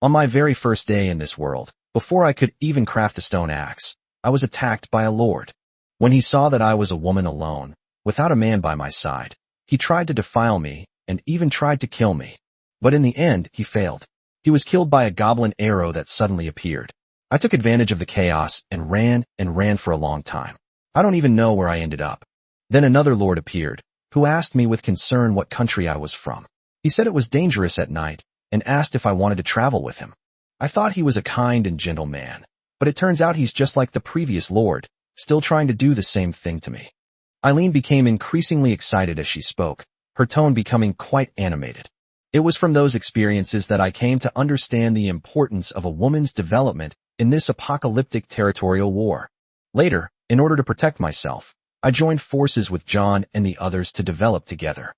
Speaker 1: On my very first day in this world, before I could even craft a stone axe, I was attacked by a lord. When he saw that I was a woman alone, without a man by my side, he tried to defile me and even tried to kill me. But in the end, he failed. He was killed by a goblin arrow that suddenly appeared. I took advantage of the chaos and ran for a long time. I don't even know where I ended up. Then another lord appeared, who asked me with concern what country I was from. He said it was dangerous at night and asked if I wanted to travel with him. I thought he was a kind and gentle man, but it turns out he's just like the previous lord, still trying to do the same thing to me. Eileen became increasingly excited as she spoke, her tone becoming quite animated. It was from those experiences that I came to understand the importance of a woman's development in this apocalyptic territorial war. Later, in order to protect myself, I joined forces with John and the others to develop together.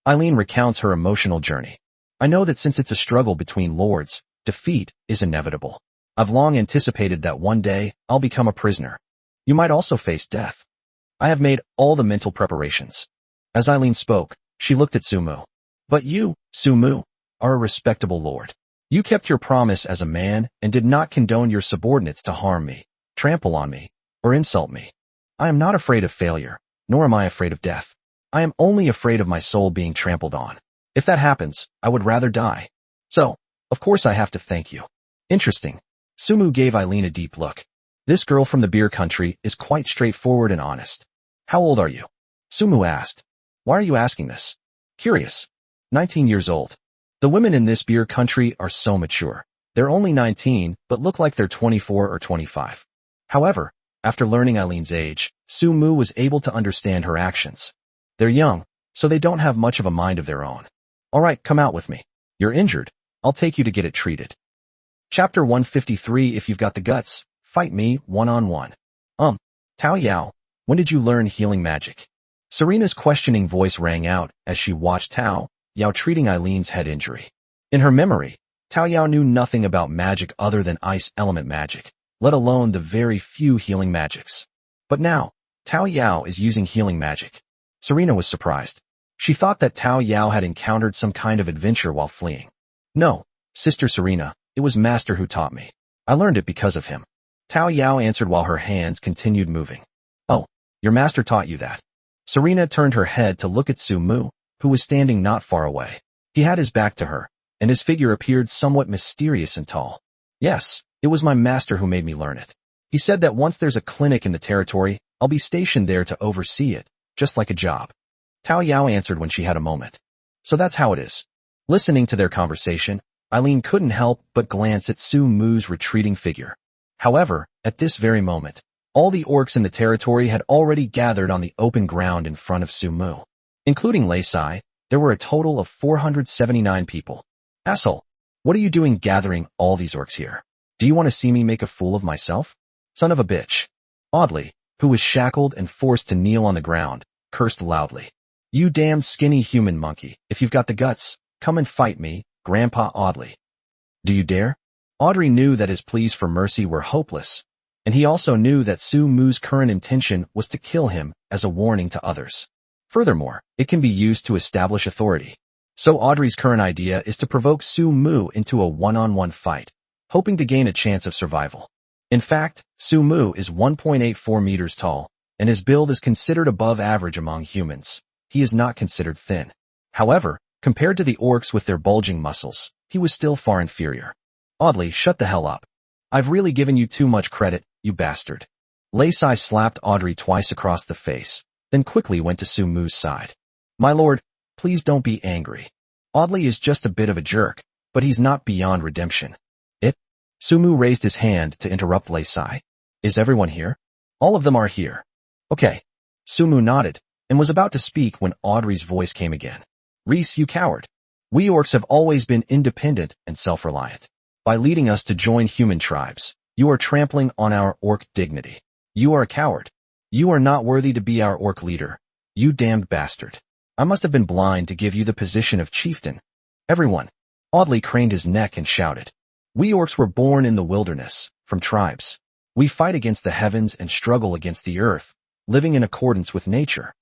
Speaker 1: Eileen recounts her emotional journey. I know that since it's a struggle between lords, defeat is inevitable. I've long anticipated that one day I'll become a prisoner. You might also face death. I have made all the mental preparations. As Eileen spoke, she looked at Su Mu. But you, Su Mu, are a respectable lord. You kept your promise as a man and did not condone your subordinates to harm me, trample on me, or insult me. I am not afraid of failure, nor am I afraid of death. I am only afraid of my soul being trampled on. If that happens, I would rather die. So, of course I have to thank you. Interesting. Su Mu gave Eileen a deep look. This girl from the beer country is quite straightforward and honest. How old are you? Su Mu asked. Why are you asking this? Curious. 19 years old. The women in this beer country are so mature. They're only 19, but look like they're 24 or 25. However, after learning Eileen's age, Su Mu was able to understand her actions. They're young, so they don't have much of a mind of their own. Alright, come out with me. You're injured. I'll take you to get it treated. Chapter 153. If you've got the guts, fight me one-on-one. Tao Yao, when did you learn healing magic? Serena's questioning voice rang out as she watched Tao Yao treating Eileen's head injury. In her memory, Tao Yao knew nothing about magic other than ice element magic, let alone the very few healing magics. But now, Tao Yao is using healing magic. Serena was surprised. She thought that Tao Yao had encountered some kind of adventure while fleeing. No, Sister Serena, it was Master who taught me. I learned it because of him. Tao Yao answered while her hands continued moving. Oh, your master taught you that. Serena turned her head to look at Su Mu, who was standing not far away. He had his back to her, and his figure appeared somewhat mysterious and tall. Yes, it was my master who made me learn it. He said that once there's a clinic in the territory, I'll be stationed there to oversee it, just like a job. Tao Yao answered when she had a moment. So that's how it is. Listening to their conversation, Eileen couldn't help but glance at Su Mu's retreating figure. However, at this very moment, all the orcs in the territory had already gathered on the open ground in front of Su Mu. Including Lei Sai, there were a total of 479 people. Asshole, what are you doing gathering all these orcs here? Do you want to see me make a fool of myself? Son of a bitch. Audley, who was shackled and forced to kneel on the ground, cursed loudly. You damn skinny human monkey, if you've got the guts, come and fight me, Grandpa Audley. Do you dare? Audrey knew that his pleas for mercy were hopeless, and he also knew that Su Mu's current intention was to kill him as a warning to others. Furthermore, it can be used to establish authority. So Audrey's current idea is to provoke Su Mu into a one-on-one fight, hoping to gain a chance of survival. In fact, Su Mu is 1.84 meters tall, and his build is considered above average among humans. He is not considered thin. However, compared to the orcs with their bulging muscles, he was still far inferior. Audley, shut the hell up. I've really given you too much credit, you bastard. Lei Sai slapped Audrey twice across the face, then quickly went to Su Mu's side. My lord, please don't be angry. Audley is just a bit of a jerk, but he's not beyond redemption. Su Mu raised his hand to interrupt Lei Sai. Is everyone here? All of them are here. Okay. Su Mu nodded, and was about to speak when Audrey's voice came again. Reese, you coward. We orcs have always been independent and self-reliant. By leading us to join human tribes, you are trampling on our orc dignity. You are a coward. You are not worthy to be our orc leader. You damned bastard. I must have been blind to give you the position of chieftain. Everyone. Audley craned his neck and shouted. We orcs were born in the wilderness, from tribes. We fight against the heavens and struggle against the earth, living in accordance with nature.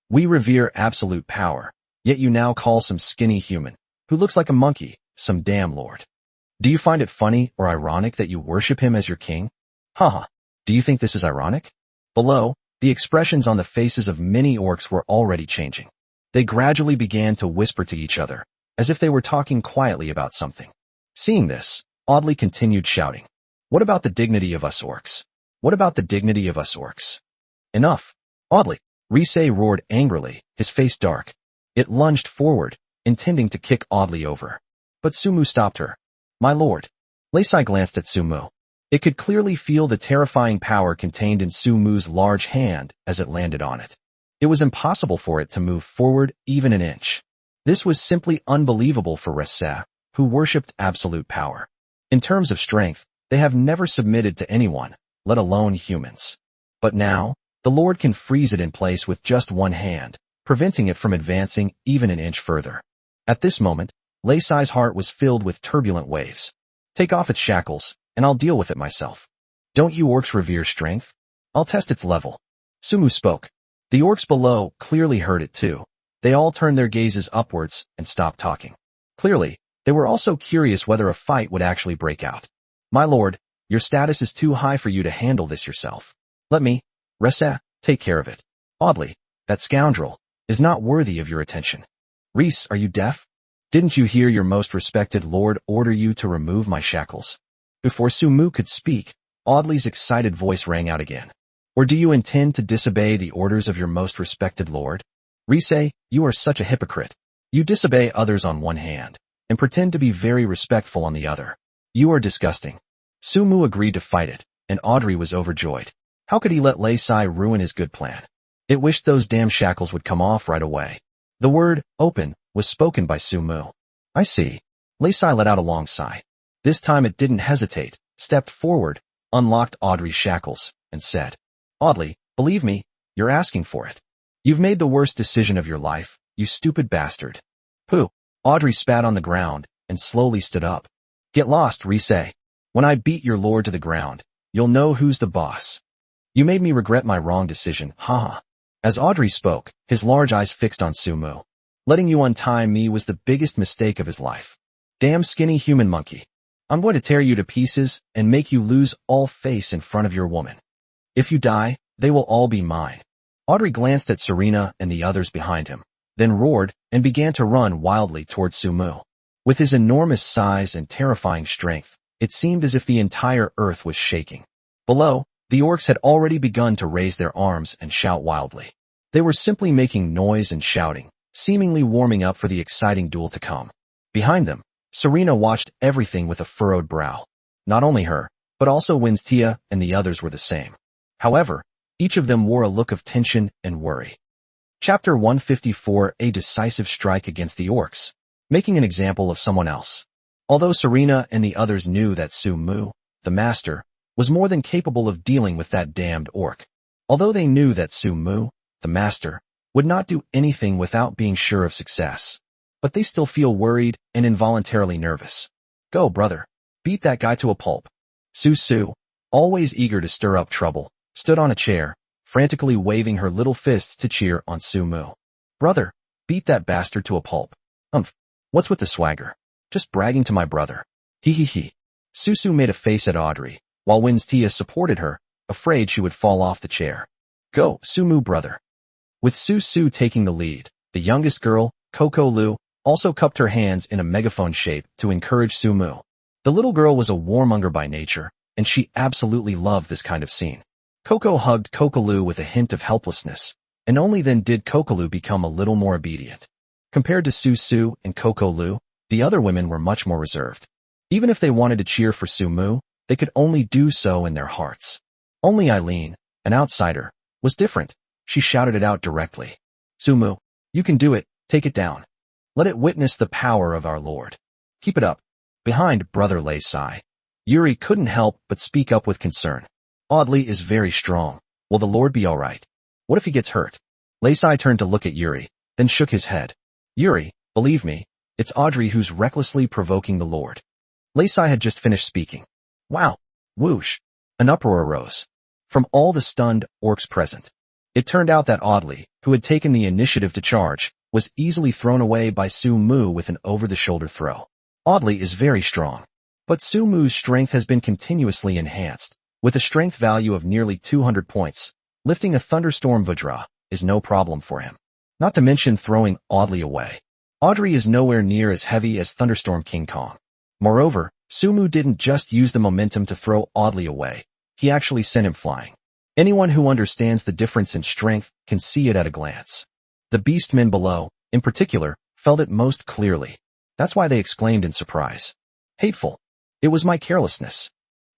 Speaker 1: We revere absolute power, yet you now call some skinny human, who looks like a monkey, some damn lord. Do you find it funny or ironic that you worship him as your king? Haha, do you think this is ironic? Below, the expressions on the faces of many orcs were already changing. They gradually began to whisper to each other, as if they were talking quietly about something. Seeing this, Audley continued shouting. What about the dignity of us orcs? What about the dignity of us orcs? Enough. Audley. Rise roared angrily, his face dark. It lunged forward, intending to kick Audley over. But Su Mu stopped her. My lord. Lei Sai glanced at Su Mu. It could clearly feel the terrifying power contained in Su Mu's large hand as it landed on it. It was impossible for it to move forward even an inch. This was simply unbelievable for Rise, who worshipped absolute power. In terms of strength, they have never submitted to anyone, let alone humans. But now, the Lord can freeze it in place with just one hand, preventing it from advancing even an inch further. At this moment, Lei Sai's heart was filled with turbulent waves. Take off its shackles, and I'll deal with it myself. Don't you orcs revere strength? I'll test its level. Su Mu spoke. The orcs below clearly heard it too. They all turned their gazes upwards and stopped talking. Clearly, they were also curious whether a fight would actually break out. My lord, your status is too high for you to handle this yourself. Let me, Ressa, take care of it. Audley, that scoundrel, is not worthy of your attention. Reese, are you deaf? Didn't you hear your most respected lord order you to remove my shackles? Before Su Mu could speak, Audley's excited voice rang out again. Or do you intend to disobey the orders of your most respected lord? Rise, you are such a hypocrite. You disobey others on one hand, and pretend to be very respectful on the other. You are disgusting. Su Mu agreed to fight it, and Audrey was overjoyed. How could he let Lei Sai ruin his good plan? It wished those damn shackles would come off right away. The word, open, was spoken by Su Mu. I see. Lei Sai let out a long sigh. This time it didn't hesitate, stepped forward, unlocked Audrey's shackles, and said, Audley, believe me, you're asking for it. You've made the worst decision of your life, you stupid bastard. Pooh. Audrey spat on the ground and slowly stood up. Get lost, Rise. When I beat your lord to the ground, you'll know who's the boss. You made me regret my wrong decision, haha. As Audrey spoke, his large eyes fixed on Su Mu. Letting you untie me was the biggest mistake of his life. Damn skinny human monkey. I'm going to tear you to pieces and make you lose all face in front of your woman. If you die, they will all be mine. Audrey glanced at Serena and the others behind him, then roared and began to run wildly towards Su Mu. With his enormous size and terrifying strength, it seemed as if the entire earth was shaking. Below, the orcs had already begun to raise their arms and shout wildly. They were simply making noise and shouting, seemingly warming up for the exciting duel to come. Behind them, Serena watched everything with a furrowed brow. Not only her, but also Winstia and the others were the same. However, each of them wore a look of tension and worry. Chapter 154: A decisive strike against the orcs, making an example of someone else. Although Serena and the others knew that Su-mu, the master, was more than capable of dealing with that damned orc. Although they knew that Su-mu, the master, would not do anything without being sure of success. But they still feel worried and involuntarily nervous. Go, brother. Beat that guy to a pulp. Su-su, always eager to stir up trouble, stood on a chair, frantically waving her little fists to cheer on Su-mu. Brother, beat that bastard to a pulp. What's with the swagger? Just bragging to my brother. He. Su-su made a face at Audrey, while Winstia supported her, afraid she would fall off the chair. Go, Su-mu brother. With Su-su taking the lead, the youngest girl, Coco Lu, also cupped her hands in a megaphone shape to encourage Su-mu. The little girl was a warmonger by nature, and she absolutely loved this kind of scene. Coco hugged Coco Lu with a hint of helplessness, and only then did Coco Lu become a little more obedient. Compared to Su-su and Coco Lu, the other women were much more reserved. Even if they wanted to cheer for Su-mu, they could only do so in their hearts. Only Eileen, an outsider, was different. She shouted it out directly. Su-mu, you can do it, take it down. Let it witness the power of our Lord. Keep it up. Behind brother lay Sai. Yuri couldn't help but speak up with concern. Audley is very strong. Will the Lord be alright? What if he gets hurt? Lay Sai turned to look at Yuri, then shook his head. Yuri, believe me, it's Audrey who's recklessly provoking the Lord. Lay Sai had just finished speaking. Wow. Whoosh. An uproar arose. From all the stunned orcs present. It turned out that Audley, who had taken the initiative to charge, was easily thrown away by Su-mu with an over-the-shoulder throw. Audley is very strong. But Su-mu's strength has been continuously enhanced, with a strength value of nearly 200 points. Lifting a thunderstorm Vajra is no problem for him. Not to mention throwing Audley away. Audrey is nowhere near as heavy as Thunderstorm King Kong. Moreover, Su-mu didn't just use the momentum to throw Audley away, he actually sent him flying. Anyone who understands the difference in strength can see it at a glance. The beastmen below, in particular, felt it most clearly. That's why they exclaimed in surprise. Hateful. It was my carelessness.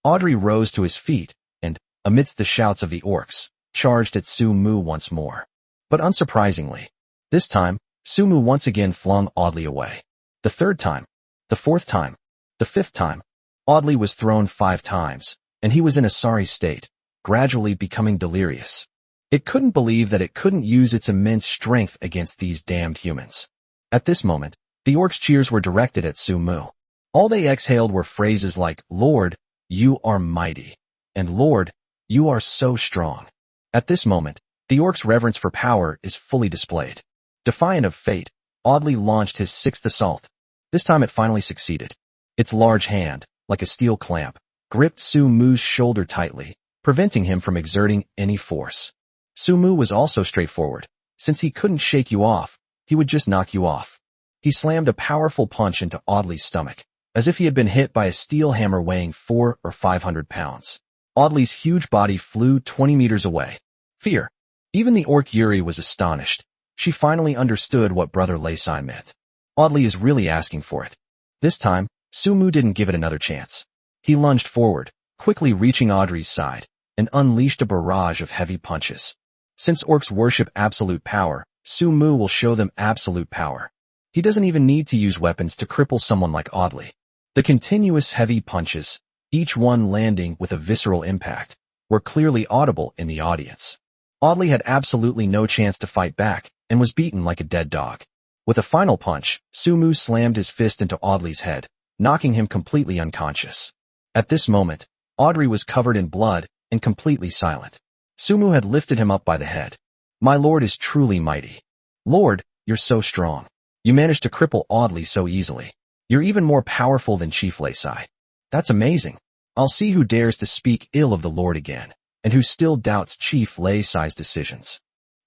Speaker 1: Audrey rose to his feet, and, amidst the shouts of the orcs, charged at Su-mu once more. But unsurprisingly, this time, Su-mu once again flung Audley away. The third time, the fourth time, the fifth time, Audley was thrown 5 times, and he was in a sorry state, gradually becoming delirious. It couldn't believe that it couldn't use its immense strength against these damned humans. At this moment, the orcs' cheers were directed at Su-mu. All they exhaled were phrases like, Lord, you are mighty, and Lord, you are so strong. At this moment, the orcs' reverence for power is fully displayed. Defiant of fate, Audley launched his 6th assault. This time it finally succeeded. Its large hand, like a steel clamp, gripped Su-mu's shoulder tightly, preventing him from exerting any force. Su-mu was also straightforward. Since he couldn't shake you off, he would just knock you off. He slammed a powerful punch into Audley's stomach, as if he had been hit by a steel hammer weighing 400 or 500 pounds. Audley's huge body flew 20 meters away. Fear. Even the orc Yuri was astonished. She finally understood what Brother Laysai meant. Audley is really asking for it. This time, Su-mu didn't give it another chance. He lunged forward, quickly reaching Audrey's side, and unleashed a barrage of heavy punches. Since orcs worship absolute power, Su-mu will show them absolute power. He doesn't even need to use weapons to cripple someone like Audley. The continuous heavy punches, each one landing with a visceral impact, were clearly audible in the audience. Audley had absolutely no chance to fight back, and was beaten like a dead dog. With a final punch, Su-mu slammed his fist into Audley's head, knocking him completely unconscious. At this moment, Audrey was covered in blood and completely silent. Su-mu had lifted him up by the head. My lord is truly mighty. Lord, you're so strong. You managed to cripple Audley so easily. You're even more powerful than Chief Laysai. That's amazing. I'll see who dares to speak ill of the Lord again, and who still doubts Chief Laysai's decisions.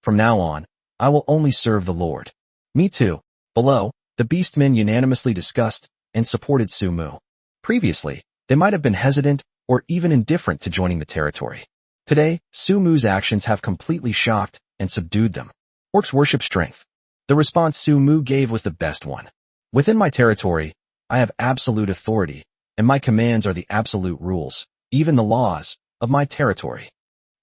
Speaker 1: From now on, I will only serve the Lord. Me too. Below, the beastmen unanimously discussed and supported Su-mu. Previously, they might have been hesitant or even indifferent to joining the territory. Today, Su-mu's actions have completely shocked and subdued them. Orcs worship strength. The response Su-mu gave was the best one. Within my territory, I have absolute authority, and my commands are the absolute rules, even the laws, of my territory.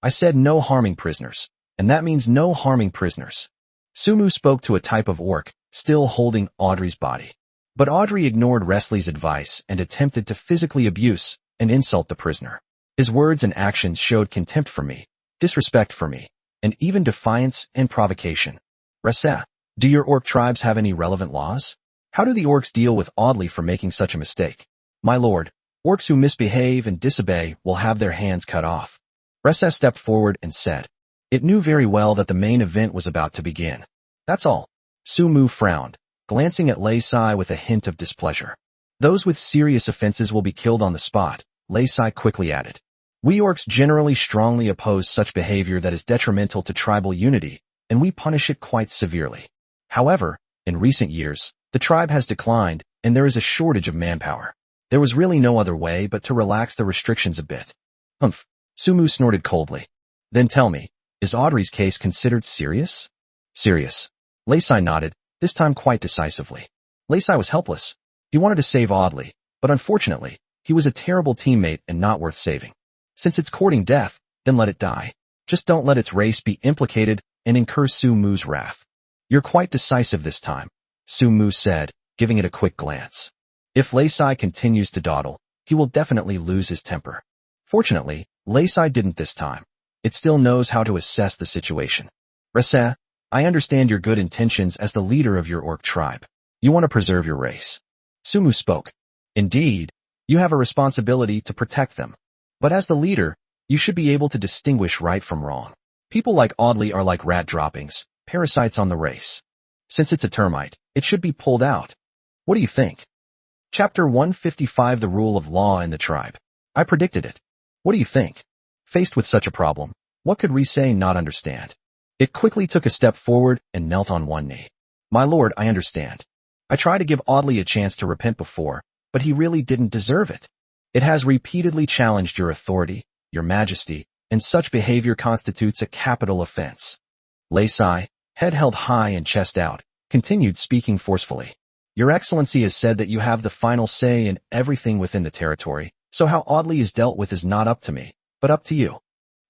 Speaker 1: I said no harming prisoners, and that means no harming prisoners. Sumu spoke to a type of orc, still holding Audrey's body. But Audrey ignored Wesley's advice and attempted to physically abuse and insult the prisoner. His words and actions showed contempt for me, disrespect for me, and even defiance and provocation. Resa, do your orc tribes have any relevant laws? How do the orcs deal with Audley for making such a mistake? My lord, orcs who misbehave and disobey will have their hands cut off. Resa stepped forward and said. It knew very well that the main event was about to begin. That's all. Sumu frowned, glancing at Lei Sai with a hint of displeasure. Those with serious offenses will be killed on the spot, Lei Sai quickly added. We orcs generally strongly oppose such behavior that is detrimental to tribal unity, and we punish it quite severely. However, in recent years, the tribe has declined, and there is a shortage of manpower. There was really no other way but to relax the restrictions a bit. Humph, Sumu snorted coldly. Then tell me, is Audrey's case considered serious? Serious. Lei Sai nodded, this time quite decisively. Lei Sai was helpless. He wanted to save Audley, but unfortunately, he was a terrible teammate and not worth saving. Since it's courting death, then let it die. Just don't let its race be implicated and incur Sumu's wrath. You're quite decisive this time, Sumu said, giving it a quick glance. If Lei Sai continues to dawdle, he will definitely lose his temper. Fortunately, Lei Sai didn't this time. It still knows how to assess the situation. Resa, I understand your good intentions as the leader of your orc tribe. You want to preserve your race. Sumu spoke. Indeed, you have a responsibility to protect them. But as the leader, you should be able to distinguish right from wrong. People like Audley are like rat droppings, parasites on the race. Since it's a termite, it should be pulled out. What do you think? Chapter 155 The Rule of Law in the Tribe. I predicted it. What do you think? Faced with such a problem, what could Risei not understand? It quickly took a step forward and knelt on one knee. My lord, I understand. I tried to give Audley a chance to repent before, but he really didn't deserve it. It has repeatedly challenged your authority, your majesty, and such behavior constitutes a capital offense. Lei Sai, head held high and chest out, continued speaking forcefully. Your Excellency has said that you have the final say in everything within the territory, so how Audley is dealt with is not up to me, but up to you.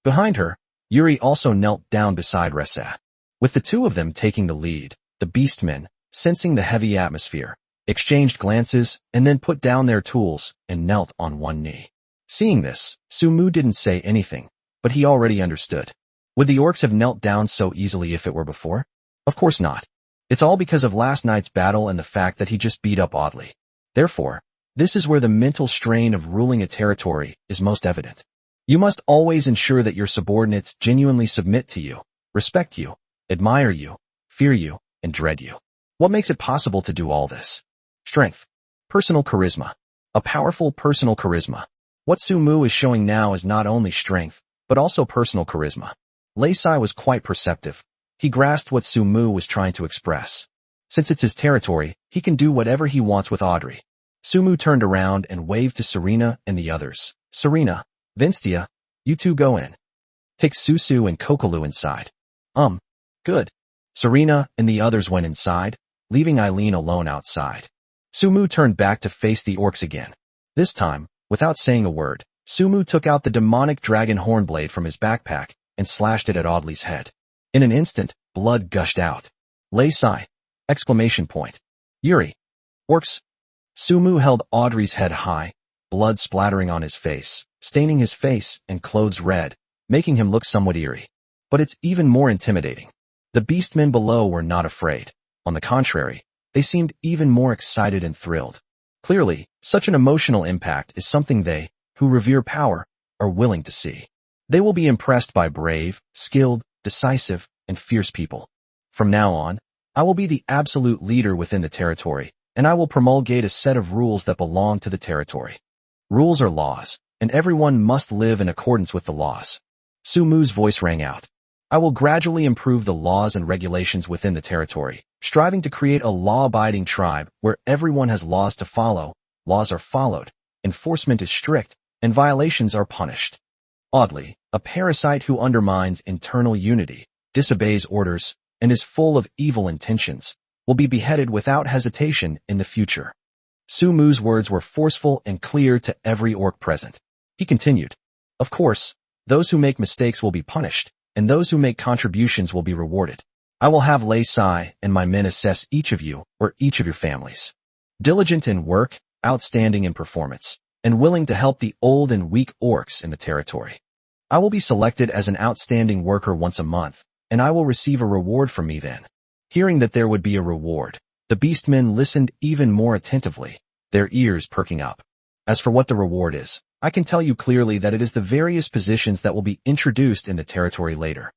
Speaker 1: Behind her, Yuri also knelt down beside Resa. With the two of them taking the lead, the beastmen, sensing the heavy atmosphere, exchanged glances and then put down their tools and knelt on one knee. Seeing this, Sumu didn't say anything, but he already understood. Would the orcs have knelt down so easily if it were before? Of course not. It's all because of last night's battle and the fact that he just beat up Audley. Therefore, this is where the mental strain of ruling a territory is most evident. You must always ensure that your subordinates genuinely submit to you, respect you, admire you, fear you, and dread you. What makes it possible to do all this? Strength. Personal charisma. A powerful personal charisma. What Sumu is showing now is not only strength, but also personal charisma. Lei Sai was quite perceptive. He grasped what Sumu was trying to express. Since it's his territory, he can do whatever he wants with Audrey. Sumu turned around and waved to Serena and the others. Serena, Vinstia, you two go in. Take Susu and Kokolu inside. Good. Serena and the others went inside, leaving Eileen alone outside. Sumu turned back to face the orcs again. This time, without saying a word, Sumu took out the demonic dragon hornblade from his backpack and slashed it at Audley's head. In an instant, blood gushed out. Lei Sai! Exclamation point. Yuri! Orcs! Sumu held Audrey's head high, blood splattering on his face, staining his face and clothes red, making him look somewhat eerie. But it's even more intimidating. The beastmen below were not afraid. On the contrary, they seemed even more excited and thrilled. Clearly, such an emotional impact is something they, who revere power, are willing to see. They will be impressed by brave, skilled, decisive, and fierce people. From now on, I will be the absolute leader within the territory, and I will promulgate a set of rules that belong to the territory. Rules are laws, and everyone must live in accordance with the laws. Sumu's voice rang out. I will gradually improve the laws and regulations within the territory, striving to create a law-abiding tribe where everyone has laws to follow, laws are followed, enforcement is strict, and violations are punished. Audley, a parasite who undermines internal unity, disobeys orders, and is full of evil intentions, will be beheaded without hesitation in the future. Su Mu's words were forceful and clear to every orc present. He continued, "Of course, those who make mistakes will be punished, and those who make contributions will be rewarded. I will have Lei Sai and my men assess each of you or each of your families. Diligent in work, outstanding in performance, and willing to help the old and weak orcs in the territory. I will be selected as an outstanding worker once a month, and I will receive a reward from me then." Hearing that there would be a reward, the beastmen listened even more attentively, their ears perking up. As for what the reward is, I can tell you clearly that it is the various positions that will be introduced in the territory later.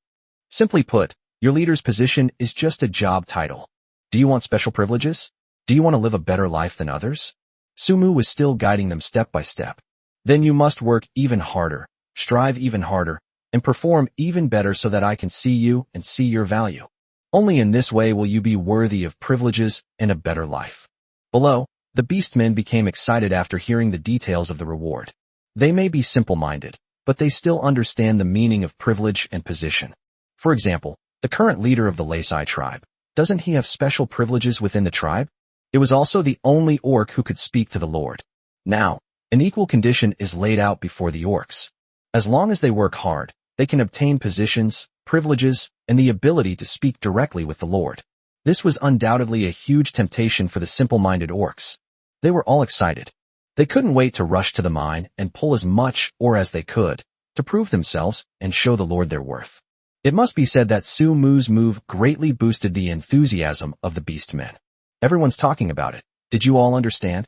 Speaker 1: Simply put, your leader's position is just a job title. Do you want special privileges? Do you want to live a better life than others? Su Mu was still guiding them step by step. Then you must work even harder, strive even harder, and perform even better so that I can see you and see your value. Only in this way will you be worthy of privileges and a better life. Below, the beastmen became excited after hearing the details of the reward. They may be simple-minded, but they still understand the meaning of privilege and position. For example, the current leader of the Lei Sai tribe, doesn't he have special privileges within the tribe? It was also the only orc who could speak to the Lord. Now, an equal condition is laid out before the orcs. As long as they work hard, they can obtain positions, privileges, and the ability to speak directly with the Lord. This was undoubtedly a huge temptation for the simple-minded orcs. They were all excited. They couldn't wait to rush to the mine and pull as much or as they could to prove themselves and show the Lord their worth. It must be said that Su Mu's move greatly boosted the enthusiasm of the beastmen. Everyone's talking about it. Did you all understand?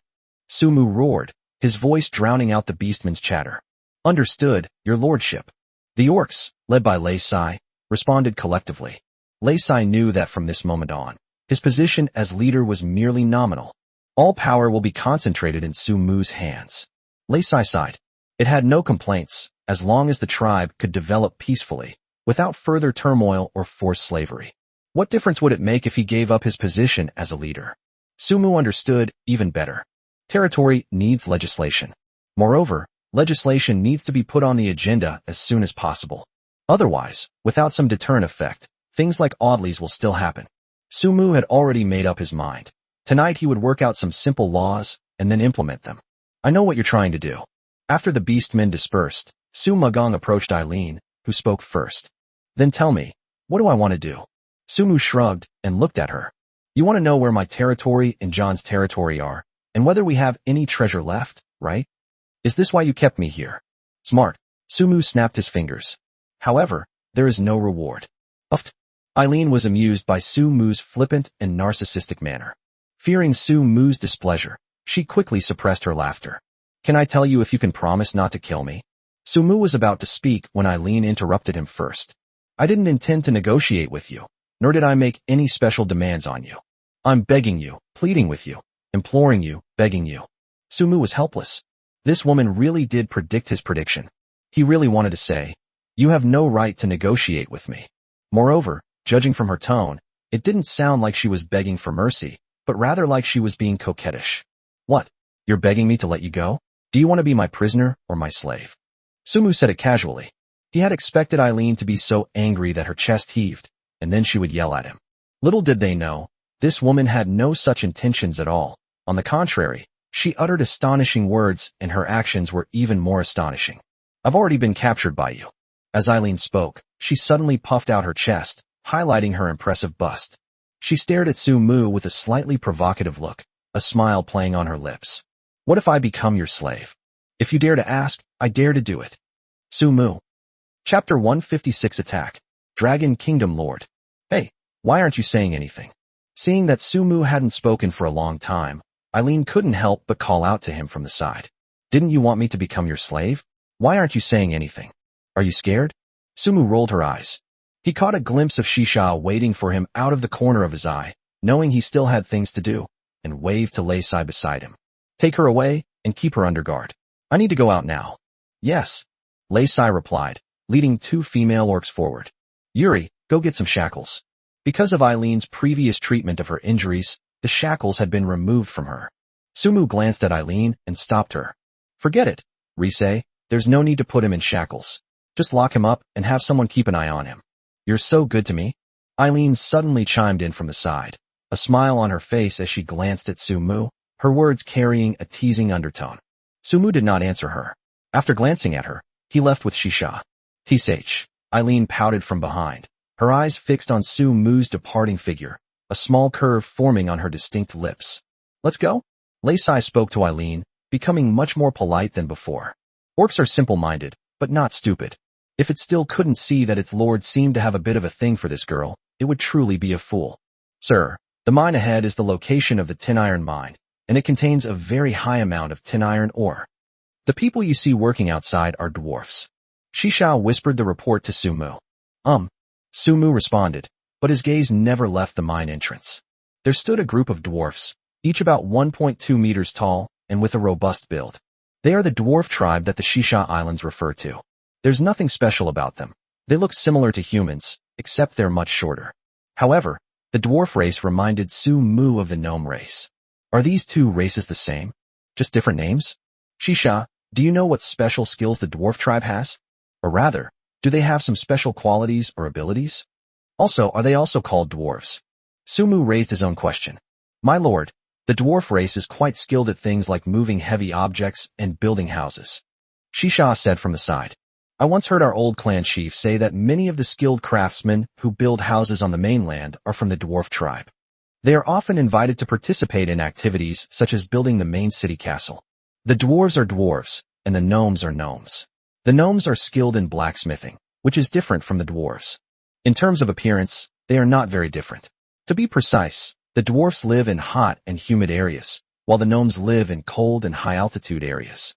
Speaker 1: Su Mu roared, his voice drowning out the beastmen's chatter. Understood, your lordship. The orcs, led by Lei Sai, responded collectively. Lei Sai knew that from this moment on, his position as leader was merely nominal. All power will be concentrated in Su Mu's hands. Lei Sai sighed. It had no complaints, as long as the tribe could develop peacefully, without further turmoil or forced slavery. What difference would it make if he gave up his position as a leader? Su Mu understood even better. Territory needs legislation. Moreover, legislation needs to be put on the agenda as soon as possible. Otherwise, without some deterrent effect, things like Audleys will still happen. Su Mu had already made up his mind. Tonight he would work out some simple laws and then implement them. I know what you're trying to do. After the beastmen dispersed, Su Magong approached Eileen, who spoke first. Then tell me, what do I want to do? Su Mu shrugged and looked at her. You want to know where my territory and John's territory are, and whether we have any treasure left, right? Is this why you kept me here? Smart. Su Mu snapped his fingers. However, there is no reward. Uft. Eileen was amused by Su Mu's flippant and narcissistic manner. Fearing Su Mu's displeasure, she quickly suppressed her laughter. Can I tell you if you can promise not to kill me? Su Mu was about to speak when Eileen interrupted him first. I didn't intend to negotiate with you, nor did I make any special demands on you. I'm begging you, pleading with you, imploring you, begging you. Su Mu was helpless. This woman really did predict his prediction. He really wanted to say, you have no right to negotiate with me. Moreover, judging from her tone, it didn't sound like she was begging for mercy, but rather like she was being coquettish. What? You're begging me to let you go? Do you want to be my prisoner or my slave? Su Mu said it casually. He had expected Eileen to be so angry that her chest heaved, and then she would yell at him. Little did they know, this woman had no such intentions at all. On the contrary, she uttered astonishing words and her actions were even more astonishing. I've already been captured by you. As Eileen spoke, she suddenly puffed out her chest, highlighting her impressive bust. She stared at Su Mu with a slightly provocative look, a smile playing on her lips. What if I become your slave? If you dare to ask, I dare to do it. Su Mu. Chapter 156 Attack. Dragon Kingdom Lord. Hey, why aren't you saying anything? Seeing that Su Mu hadn't spoken for a long time, Eileen couldn't help but call out to him from the side. Didn't you want me to become your slave? Why aren't you saying anything? Are you scared? Su Mu rolled her eyes. He caught a glimpse of Shisha waiting for him out of the corner of his eye, knowing he still had things to do, and waved to Lei Sai beside him. Take her away and keep her under guard. I need to go out now. Yes. Lei Sai replied, leading two female orcs forward. Yuri, go get some shackles. Because of Eileen's previous treatment of her injuries, the shackles had been removed from her. Su Mu glanced at Eileen and stopped her. Forget it, Rise, there's no need to put him in shackles. Just lock him up and have someone keep an eye on him. You're so good to me. Eileen suddenly chimed in from the side. a smile on her face as she glanced at Sumu, her words carrying a teasing undertone. Sumu did not answer her. After glancing at her, he left with Shisha. Tsh. Eileen pouted from behind, her eyes fixed on Sumu's departing figure, a small curve forming on her distinct lips. Let's go? Lei Sai spoke to Eileen, becoming much more polite than before. Orcs are simple-minded, but not stupid. If it still couldn't see that its lord seemed to have a bit of a thing for this girl, it would truly be a fool. Sir, the mine ahead is the location of the tin iron mine, and it contains a very high amount of tin iron ore. The people you see working outside are dwarfs. Shisha whispered the report to Sumu. Sumu responded, but his gaze never left the mine entrance. There stood a group of dwarfs, each about 1.2 meters tall and with a robust build. They are the dwarf tribe that the Shisha Islands refer to. There's nothing special about them. They look similar to humans, except they're much shorter. However, the dwarf race reminded Sumu of the gnome race. Are these two races the same? Just different names? Shisha, do you know what special skills the dwarf tribe has? Or rather, do they have some special qualities or abilities? Also, are they also called dwarves? Sumu raised his own question. My lord, the dwarf race is quite skilled at things like moving heavy objects and building houses. Shisha said from the side. I once heard our old clan chief say that many of the skilled craftsmen who build houses on the mainland are from the dwarf tribe. They are often invited to participate in activities such as building the main city castle. The dwarves are dwarves, and the gnomes are gnomes. The gnomes are skilled in blacksmithing, which is different from the dwarves. In terms of appearance, they are not very different. To be precise, the dwarfs live in hot and humid areas, while the gnomes live in cold and high-altitude areas.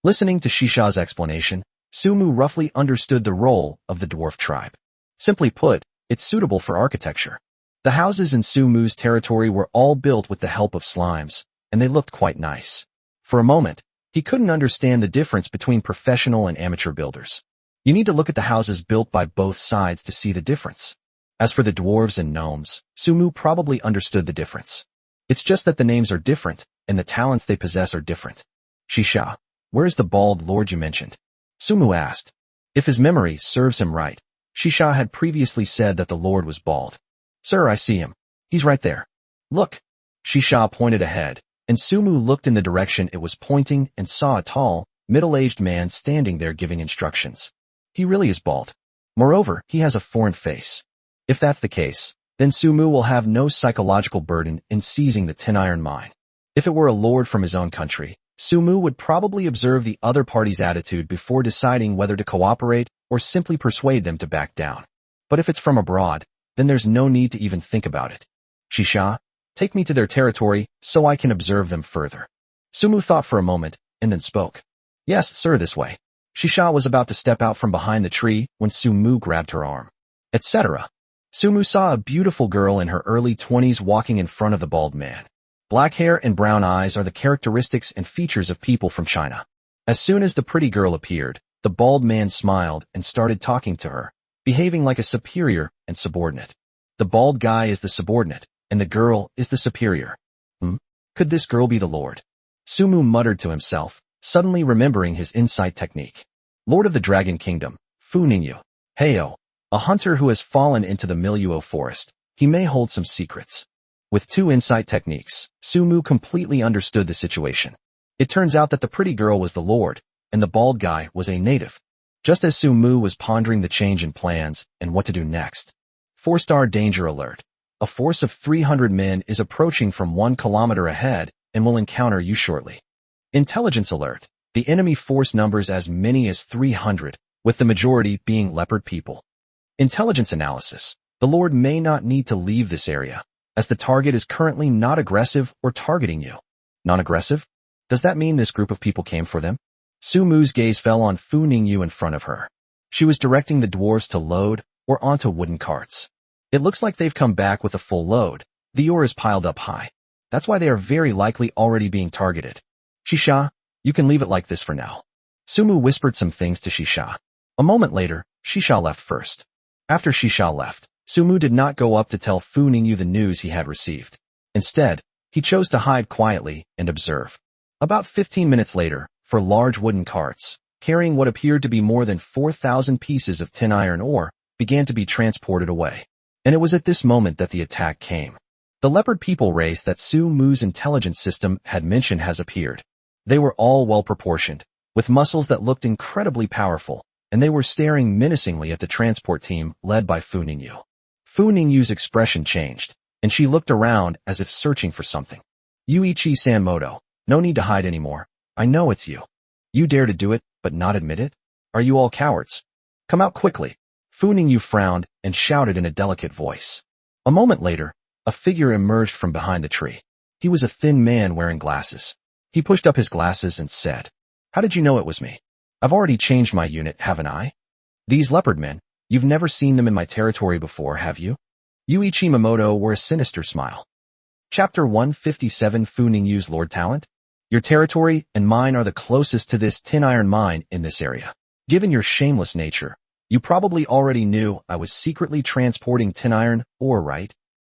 Speaker 1: Listening to Shisha's explanation, Sumu roughly understood the role of the dwarf tribe. Simply put, it's suitable for architecture. The houses in Sumu's territory were all built with the help of slimes, and they looked quite nice. For a moment, he couldn't understand the difference between professional and amateur builders. You need to look at the houses built by both sides to see the difference. As for the dwarves and gnomes, Sumu probably understood the difference. It's just that the names are different, and the talents they possess are different. Shisha, where is the bald lord you mentioned? Sumu asked. If his memory serves him right, Shisha had previously said that the lord was bald. Sir, I see him. He's right there. Look. Shisha pointed ahead, and Sumu looked in the direction it was pointing and saw a tall, middle-aged man standing there giving instructions. He really is bald. Moreover, he has a foreign face. If that's the case, then Sumu will have no psychological burden in seizing the tin iron mine. If it were a lord from his own country, Sumu would probably observe the other party's attitude before deciding whether to cooperate or simply persuade them to back down. But if it's from abroad, then there's no need to even think about it. Shisha, take me to their territory so I can observe them further. Sumu thought for a moment and then spoke. Yes, sir, this way. Shisha was about to step out from behind the tree when Sumu grabbed her arm. Etc. Sumu saw a beautiful girl in her early 20s walking in front of the bald man. Black hair and brown eyes are the characteristics and features of people from China. As soon as the pretty girl appeared, the bald man smiled and started talking to her, behaving like a superior and subordinate. The bald guy is the subordinate, and the girl is the superior. Could this girl be the lord? Sumu muttered to himself, suddenly remembering his insight technique. Lord of the Dragon Kingdom, Fu Ningyu. Heyo, a hunter who has fallen into the Miluo forest. He may hold some secrets. With 2 insight techniques, Sumu completely understood the situation. It turns out that the pretty girl was the lord, and the bald guy was a native. Just as Sumu was pondering the change in plans and what to do next. 4-star danger alert. A force of 300 men is approaching from 1 kilometer ahead and will encounter you shortly. Intelligence alert. The enemy force numbers as many as 300, with the majority being leopard people. Intelligence analysis. The lord may not need to leave this area, as the target is currently not aggressive or targeting you. Non-aggressive? Does that mean this group of people came for them? Sumu's gaze fell on Fu Ningyu in front of her. She was directing the dwarves to load or onto wooden carts. It looks like they've come back with a full load. The ore is piled up high. That's why they are very likely already being targeted. Shisha, you can leave it like this for now. Sumu whispered some things to Shisha. A moment later, Shisha left first. After Shisha left, Sumu did not go up to tell Fu Ningyu the news he had received. Instead, he chose to hide quietly and observe. About 15 minutes later, 4 large wooden carts, carrying what appeared to be more than 4,000 pieces of tin iron ore, began to be transported away. And it was at this moment that the attack came. The leopard people race that Su Mu's intelligence system had mentioned has appeared. They were all well-proportioned, with muscles that looked incredibly powerful, and they were staring menacingly at the transport team led by Fu Ningyu. Fu Ningyu's expression changed, and she looked around as if searching for something. Yuichi Sanmoto, no need to hide anymore. I know it's you. You dare to do it, but not admit it? Are you all cowards? Come out quickly. Fu Ningyu frowned and shouted in a delicate voice. A moment later, a figure emerged from behind the tree. He was a thin man wearing glasses. He pushed up his glasses and said, "How did you know it was me? I've already changed my unit, haven't I? These leopard men, you've never seen them in my territory before, have you?" Yuichi Mamoto wore a sinister smile. Chapter 157 Fu Ningyu's Lord Talent? Your territory and mine are the closest to this tin iron mine in this area. Given your shameless nature, you probably already knew I was secretly transporting tin iron ore, right?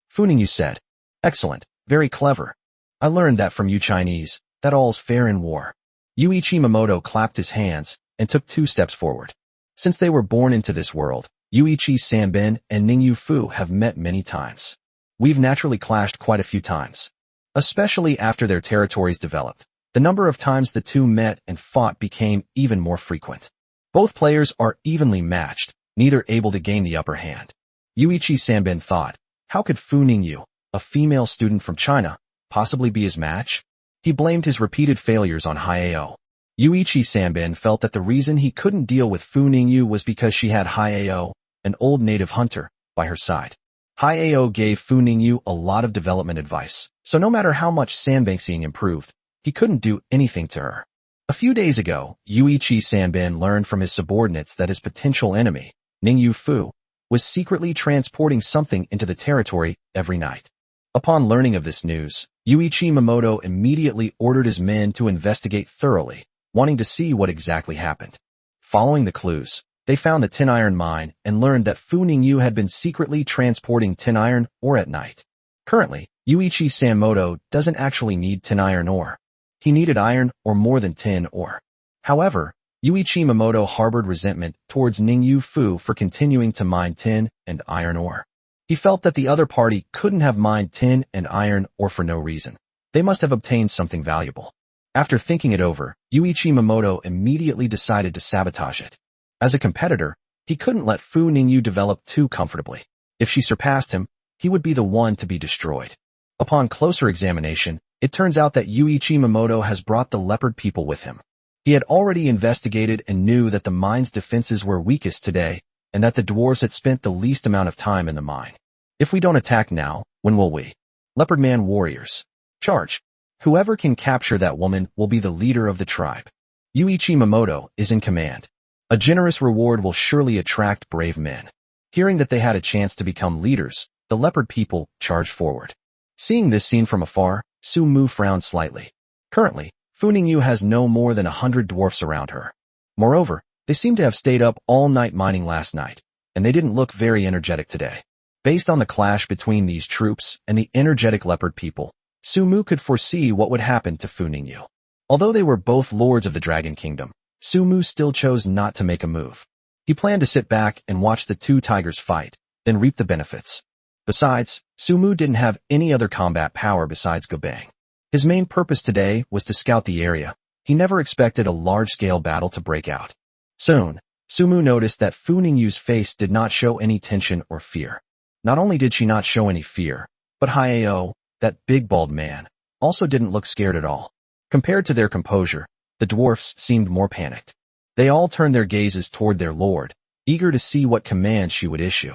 Speaker 1: Fu Ningyu said. Excellent, very clever. I learned that from you Chinese, that all's fair in war. Yuichi Mamoto clapped his hands and took 2 steps forward. Since they were born into this world, Yuichi Sanbin and Ningyu Fu have met many times. We've naturally clashed quite a few times. Especially after their territories developed, the number of times the two met and fought became even more frequent. Both players are evenly matched, neither able to gain the upper hand. Yuichi Sanbin thought, how could Fu Ningyu, a female student from China, possibly be his match? He blamed his repeated failures on Hyao. Yuichi Sanbin felt that the reason he couldn't deal with Fu Ningyu was because she had Hyao, an old native hunter, by her side. Hyao gave Fu Ningyu a lot of development advice, so no matter how much Sanbin improved, he couldn't do anything to her. A few days ago, Yuichi Sanbin learned from his subordinates that his potential enemy, Ningyu Fu, was secretly transporting something into the territory every night. Upon learning of this news, Yuichi Mamoto immediately ordered his men to investigate thoroughly, wanting to see what exactly happened. Following the clues, they found the tin iron mine and learned that Fu Ningyu had been secretly transporting tin iron ore at night. Currently, Yuichi Sanmoto doesn't actually need tin iron ore. He needed iron or more than tin ore. However, Yuichi Mamoto harbored resentment towards Ningyu Fu for continuing to mine tin and iron ore. He felt that the other party couldn't have mined tin and iron ore for no reason. They must have obtained something valuable. After thinking it over, Yuichi Mamoto immediately decided to sabotage it. As a competitor, he couldn't let Fu Ningyu develop too comfortably. If she surpassed him, he would be the one to be destroyed. Upon closer examination, it turns out that Yuichi Mamoto has brought the leopard people with him. He had already investigated and knew that the mine's defenses were weakest today, and that the dwarves had spent the least amount of time in the mine. If we don't attack now, when will we? Leopard Man warriors. Charge. Whoever can capture that woman will be the leader of the tribe. Yuichi Mamoto is in command. A generous reward will surely attract brave men. Hearing that they had a chance to become leaders, the leopard people charged forward. Seeing this scene from afar, Su Mu frowned slightly. Currently, Fu Ningyu has no more than 100 dwarfs around her. Moreover, they seem to have stayed up all night mining last night, and they didn't look very energetic today. Based on the clash between these troops and the energetic leopard people, Su Mu could foresee what would happen to Fu Ningyu. Although they were both lords of the Dragon Kingdom, Su Mu still chose not to make a move. He planned to sit back and watch the two tigers fight, then reap the benefits. Besides, Su Mu didn't have any other combat power besides Gobang. His main purpose today was to scout the area. He never expected a large-scale battle to break out. Soon, Su Mu noticed that Fu Ningyu's face did not show any tension or fear. Not only did she not show any fear, but Hyao, that big bald man, also didn't look scared at all. Compared to their composure, the dwarfs seemed more panicked. They all turned their gazes toward their lord, eager to see what command she would issue.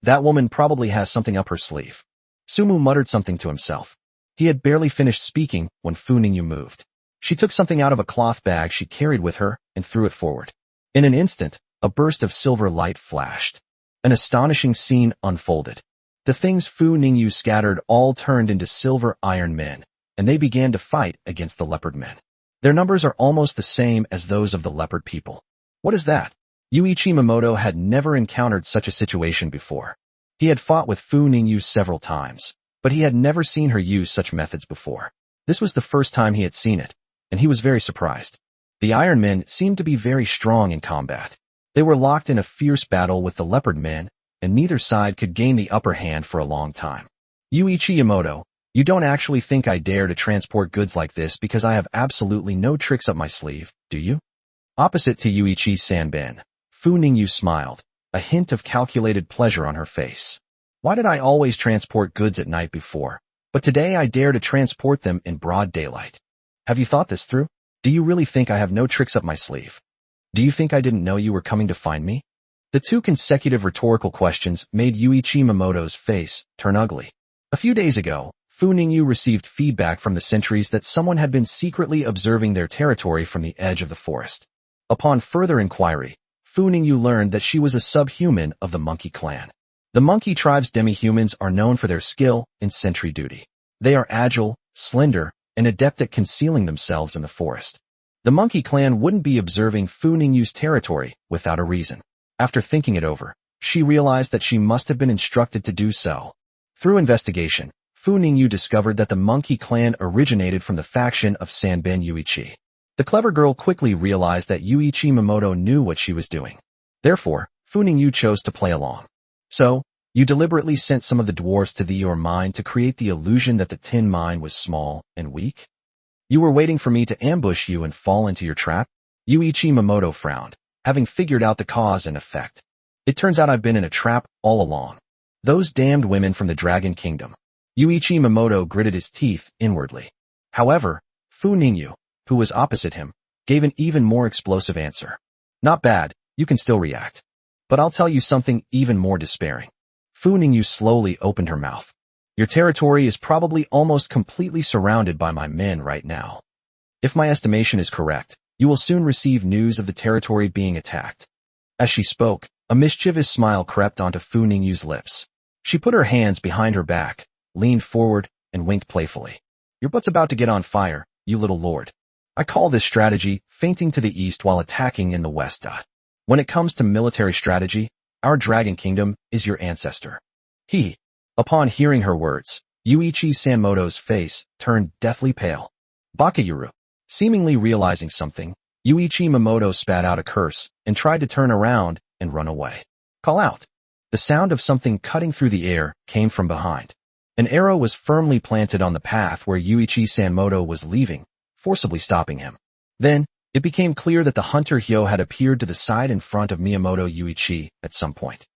Speaker 1: That woman probably has something up her sleeve. Su Mu muttered something to himself. He had barely finished speaking when Fu Ningyu moved. She took something out of a cloth bag she carried with her and threw it forward. In an instant, a burst of silver light flashed. An astonishing scene unfolded. The things Fu Ningyu scattered all turned into silver iron men, and they began to fight against the leopard men. Their numbers are almost the same as those of the leopard people. What is that? Yuichi Mamoto had never encountered such a situation before. He had fought with Fu Ningyu several times, but he had never seen her use such methods before. This was the first time he had seen it, and he was very surprised. The Iron Men seemed to be very strong in combat. They were locked in a fierce battle with the leopard men, and neither side could gain the upper hand for a long time. Yuichi Yamato, you don't actually think I dare to transport goods like this because I have absolutely no tricks up my sleeve, do you? Opposite to Yuichi Sanben, Fu Ningyu smiled, a hint of calculated pleasure on her face. Why did I always transport goods at night before, but today I dare to transport them in broad daylight? Have you thought this through? Do you really think I have no tricks up my sleeve? Do you think I didn't know you were coming to find me? The two consecutive rhetorical questions made Yuichi Yamamoto's face turn ugly. A few days ago, Fu Ningyu received feedback from the sentries that someone had been secretly observing their territory from the edge of the forest. Upon further inquiry, Fu Ningyu learned that she was a subhuman of the monkey clan. The monkey tribe's demi-humans are known for their skill in sentry duty. They are agile, slender, and adept at concealing themselves in the forest. The monkey clan wouldn't be observing Fu Ningyu's territory without a reason. After thinking it over, she realized that she must have been instructed to do so. Through investigation, Fu Ningyu discovered that the monkey clan originated from the faction of Sanben Yuichi. The clever girl quickly realized that Yuichi Yamamoto knew what she was doing. Therefore, Fu Ningyu chose to play along. So, you deliberately sent some of the dwarfs to your mine to create the illusion that the tin mine was small and weak? You were waiting for me to ambush you and fall into your trap? Yuichi Yamamoto frowned, having figured out the cause and effect. It turns out I've been in a trap all along. Those damned women from the Dragon Kingdom. Yuichi Yamamoto gritted his teeth inwardly. However, Fu Ningyu, who was opposite him, gave an even more explosive answer. Not bad, you can still react. But I'll tell you something even more despairing. Fu Ningyu slowly opened her mouth. Your territory is probably almost completely surrounded by my men right now. If my estimation is correct, you will soon receive news of the territory being attacked. As she spoke, a mischievous smile crept onto Fu Ningyu's lips. She put her hands behind her back, leaned forward, and winked playfully. Your butt's about to get on fire, you little lord. I call this strategy feinting to the east while attacking in the west. When it comes to military strategy, our Dragon Kingdom is your ancestor. Upon hearing her words, Yuichi Sanmoto's face turned deathly pale. Bakayuru. Seemingly realizing something, Yuichi Yamamoto spat out a curse and tried to turn around and run away. Call out. The sound of something cutting through the air came from behind. An arrow was firmly planted on the path where Yuichi Sanmoto was leaving, forcibly stopping him. Then, it became clear that the hunter Hyo had appeared to the side in front of Miyamoto Yuichi at some point.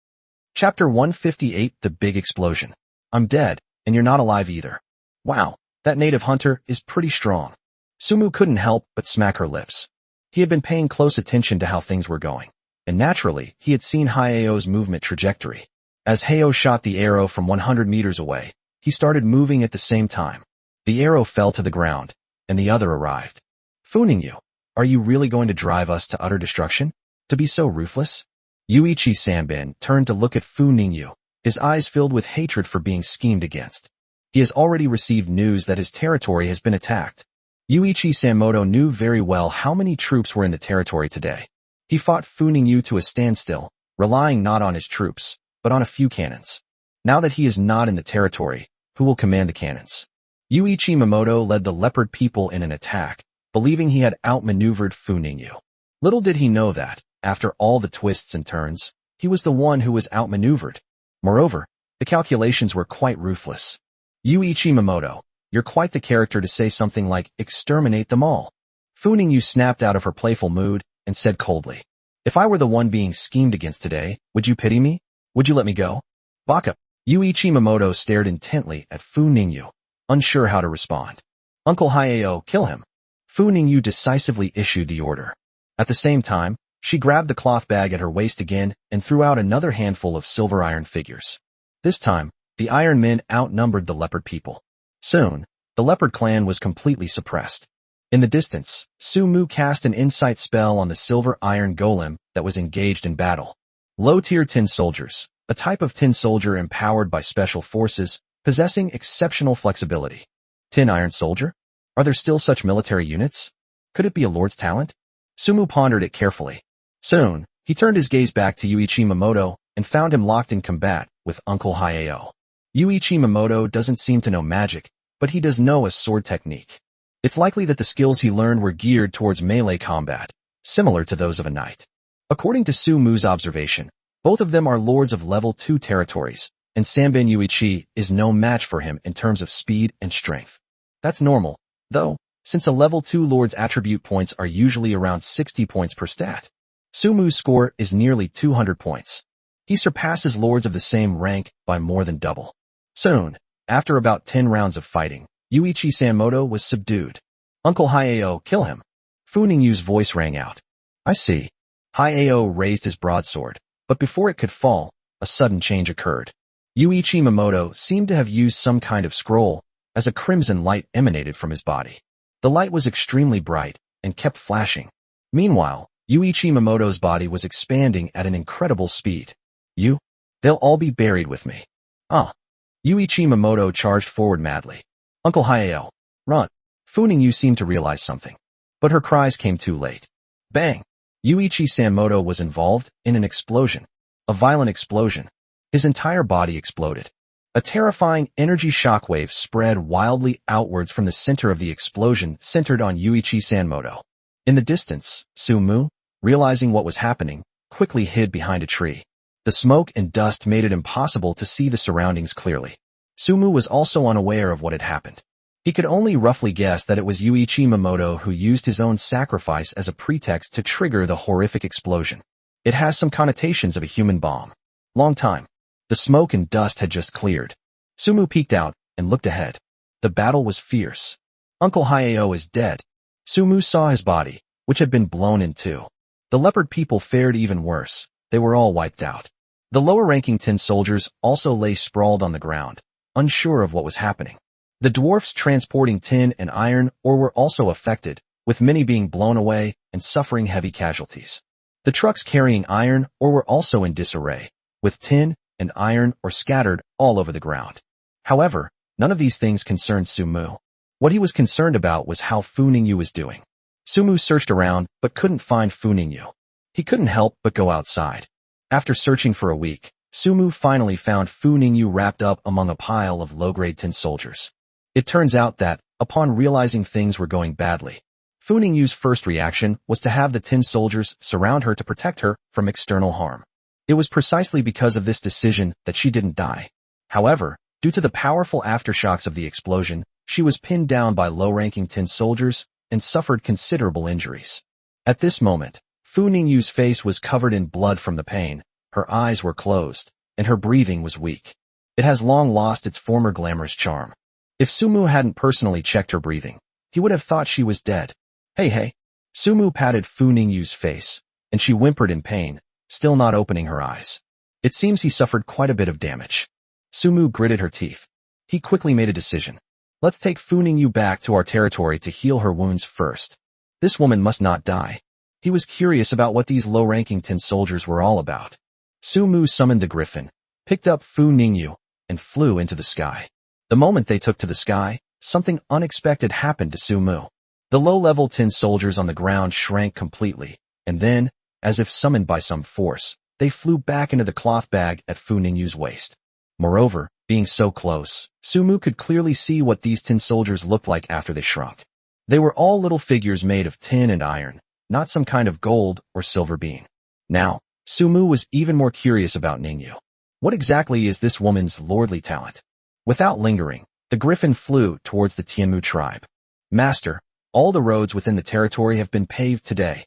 Speaker 1: Chapter 158, The Big Explosion. I'm dead, and you're not alive either. Wow, that native hunter is pretty strong. Sumu couldn't help but smack her lips. He had been paying close attention to how things were going, and naturally, he had seen Hayao's movement trajectory. As Hayao shot the arrow from 100 meters away, he started moving at the same time. The arrow fell to the ground, and the other arrived. Fu Ningyu, are you really going to drive us to utter destruction? To be so ruthless? Yuichi Sanben turned to look at Fu Ningyu, his eyes filled with hatred for being schemed against. He has already received news that his territory has been attacked. Yuichi Sanmoto knew very well how many troops were in the territory today. He fought Fu Ningyu to a standstill, relying not on his troops, but on a few cannons. Now that he is not in the territory, who will command the cannons? Yuichi Yamamoto led the leopard people in an attack, believing he had outmaneuvered Fu Ningyu. Little did he know that, after all the twists and turns, he was the one who was outmaneuvered. Moreover, the calculations were quite ruthless. Yuichi Yamamoto, you're quite the character to say something like, exterminate them all. Fu Ningyu snapped out of her playful mood and said coldly, if I were the one being schemed against today, would you pity me? Would you let me go? Baka. Yuichi Yamamoto stared intently at Fu Ningyu, unsure how to respond. Uncle Hayao, kill him. Fu Ningyu decisively issued the order. At the same time, she grabbed the cloth bag at her waist again and threw out another handful of silver iron figures. This time, the iron men outnumbered the leopard people. Soon, the leopard clan was completely suppressed. In the distance, Sumu cast an insight spell on the silver iron golem that was engaged in battle. Low-tier tin soldiers, a type of tin soldier empowered by special forces, possessing exceptional flexibility. Tin iron soldier? Are there still such military units? Could it be a lord's talent? Sumu pondered it carefully. Soon, he turned his gaze back to Yuichi Yamamoto and found him locked in combat with Uncle Hayao. Yuichi Yamamoto doesn't seem to know magic, but he does know a sword technique. It's likely that the skills he learned were geared towards melee combat, similar to those of a knight. According to Sumu's observation, both of them are lords of level 2 territories, and Sanbin Yuichi is no match for him in terms of speed and strength. That's normal, though, since a level 2 lord's attribute points are usually around 60 points per stat. Sumu's score is nearly 200 points. He surpasses lords of the same rank by more than double. Soon, after about 10 rounds of fighting, Yuichi Sanmoto was subdued. Uncle Hayao, kill him. Fu Ningyu's voice rang out. I see. Hayao raised his broadsword, but before it could fall, a sudden change occurred. Yuichi Mamoto seemed to have used some kind of scroll, as a crimson light emanated from his body. The light was extremely bright, and kept flashing. Meanwhile, Yuichi Mamoto's body was expanding at an incredible speed. They'll all be buried with me. Yuichi Mamoto charged forward madly. Uncle Hayao, run. Fu Ningyu seemed to realize something. But her cries came too late. Bang! Yuichi Sanmoto was involved in an explosion. A violent explosion. His entire body exploded. A terrifying energy shockwave spread wildly outwards from the center of the explosion centered on Yuichi Sanmoto. In the distance, Sumu, realizing what was happening, quickly hid behind a tree. The smoke and dust made it impossible to see the surroundings clearly. Sumu was also unaware of what had happened. He could only roughly guess that it was Yuichi Mamoto who used his own sacrifice as a pretext to trigger the horrific explosion. It has some connotations of a human bomb. Long time. The smoke and dust had just cleared. Sumu peeked out and looked ahead. The battle was fierce. Uncle Hayao is dead. Sumu saw his body, which had been blown in two. The leopard people fared even worse. They were all wiped out. The lower-ranking tin soldiers also lay sprawled on the ground, unsure of what was happening. The dwarfs transporting tin and iron ore were also affected, with many being blown away and suffering heavy casualties. The trucks carrying iron ore were also in disarray, with tin and iron ore scattered all over the ground. However, none of these things concerned Sumu. What he was concerned about was how Fu Ningyu was doing. Sumu searched around but couldn't find Fu Ningyu. He couldn't help but go outside. After searching for a week, Sumu finally found Fu Ningyu wrapped up among a pile of low-grade tin soldiers. It turns out that, upon realizing things were going badly, Fu Ningyu's first reaction was to have the tin soldiers surround her to protect her from external harm. It was precisely because of this decision that she didn't die. However, due to the powerful aftershocks of the explosion, she was pinned down by low-ranking tin soldiers and suffered considerable injuries. At this moment, Fu Ningyu's face was covered in blood from the pain, her eyes were closed, and her breathing was weak. It has long lost its former glamorous charm. If Sumu hadn't personally checked her breathing, he would have thought she was dead. Hey. Sumu patted Fu Ningyu's face, and she whimpered in pain, still not opening her eyes. It seems he suffered quite a bit of damage. Sumu gritted her teeth. He quickly made a decision. Let's take Fu Ningyu back to our territory to heal her wounds first. This woman must not die. He was curious about what these low-ranking tin soldiers were all about. Sumu summoned the griffin, picked up Fu Ningyu, and flew into the sky. The moment they took to the sky, something unexpected happened to Sumu. The low-level tin soldiers on the ground shrank completely, and then, as if summoned by some force, they flew back into the cloth bag at Fu Ningyu's waist. Moreover, being so close, Sumu could clearly see what these tin soldiers looked like after they shrunk. They were all little figures made of tin and iron, not some kind of gold or silver being. Now, Sumu was even more curious about Ningyu. What exactly is this woman's lordly talent? Without lingering, the griffin flew towards the Tianmu tribe. Master, all the roads within the territory have been paved today.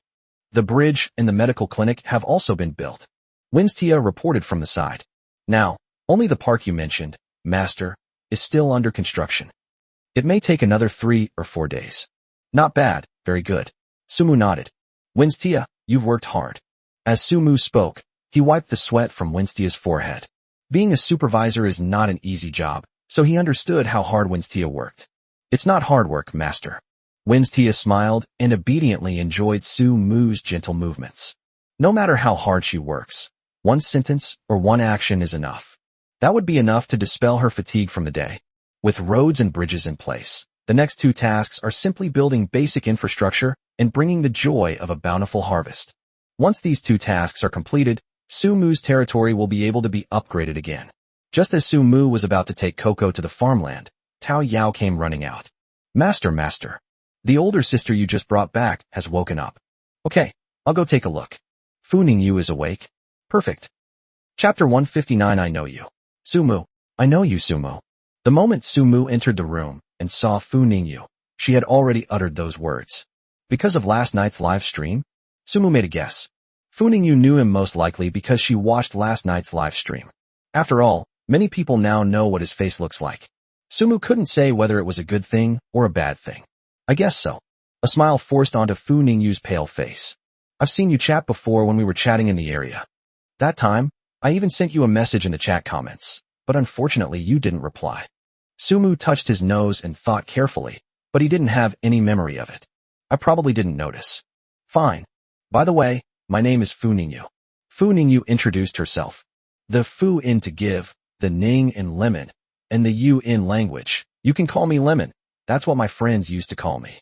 Speaker 1: The bridge and the medical clinic have also been built. Winstia reported from the side. Now, only the park you mentioned, Master, is still under construction. It may take another 3 or 4 days. Not bad, very good. Sumu nodded. Winstia, you've worked hard. As Sumu spoke, he wiped the sweat from Winstia's forehead. Being a supervisor is not an easy job, so he understood how hard Winstia worked. It's not hard work, Master. Winstia smiled and obediently enjoyed Sumu's gentle movements. No matter how hard she works, one sentence or one action is enough. That would be enough to dispel her fatigue from the day. With roads and bridges in place, the next 2 tasks are simply building basic infrastructure and bringing the joy of a bountiful harvest. Once these 2 tasks are completed, Sumu's territory will be able to be upgraded again. Just as Sumu was about to take Coco to the farmland, Tao Yao came running out. Master, the older sister you just brought back has woken up. Okay, I'll go take a look. Fu Ningyu is awake? Perfect. Chapter 159 I Know You. Sumu. I know you, Sumu. The moment Sumu entered the room and saw Fu Ningyu, she had already uttered those words. Because of last night's live stream? Sumu made a guess. Fu Ningyu knew him most likely because she watched last night's live stream. After all, many people now know what his face looks like. Sumu couldn't say whether it was a good thing or a bad thing. I guess so. A smile forced onto Fu Ningyu's pale face. I've seen you chat before when we were chatting in the area. That time, I even sent you a message in the chat comments, but unfortunately you didn't reply. Sumu touched his nose and thought carefully, but he didn't have any memory of it. I probably didn't notice. Fine. By the way, my name is Fu Ningyu. Fu Ningyu introduced herself. The Fu in to give, the Ning in lemon, and the Yu in language. You can call me Lemon. That's what my friends used to call me.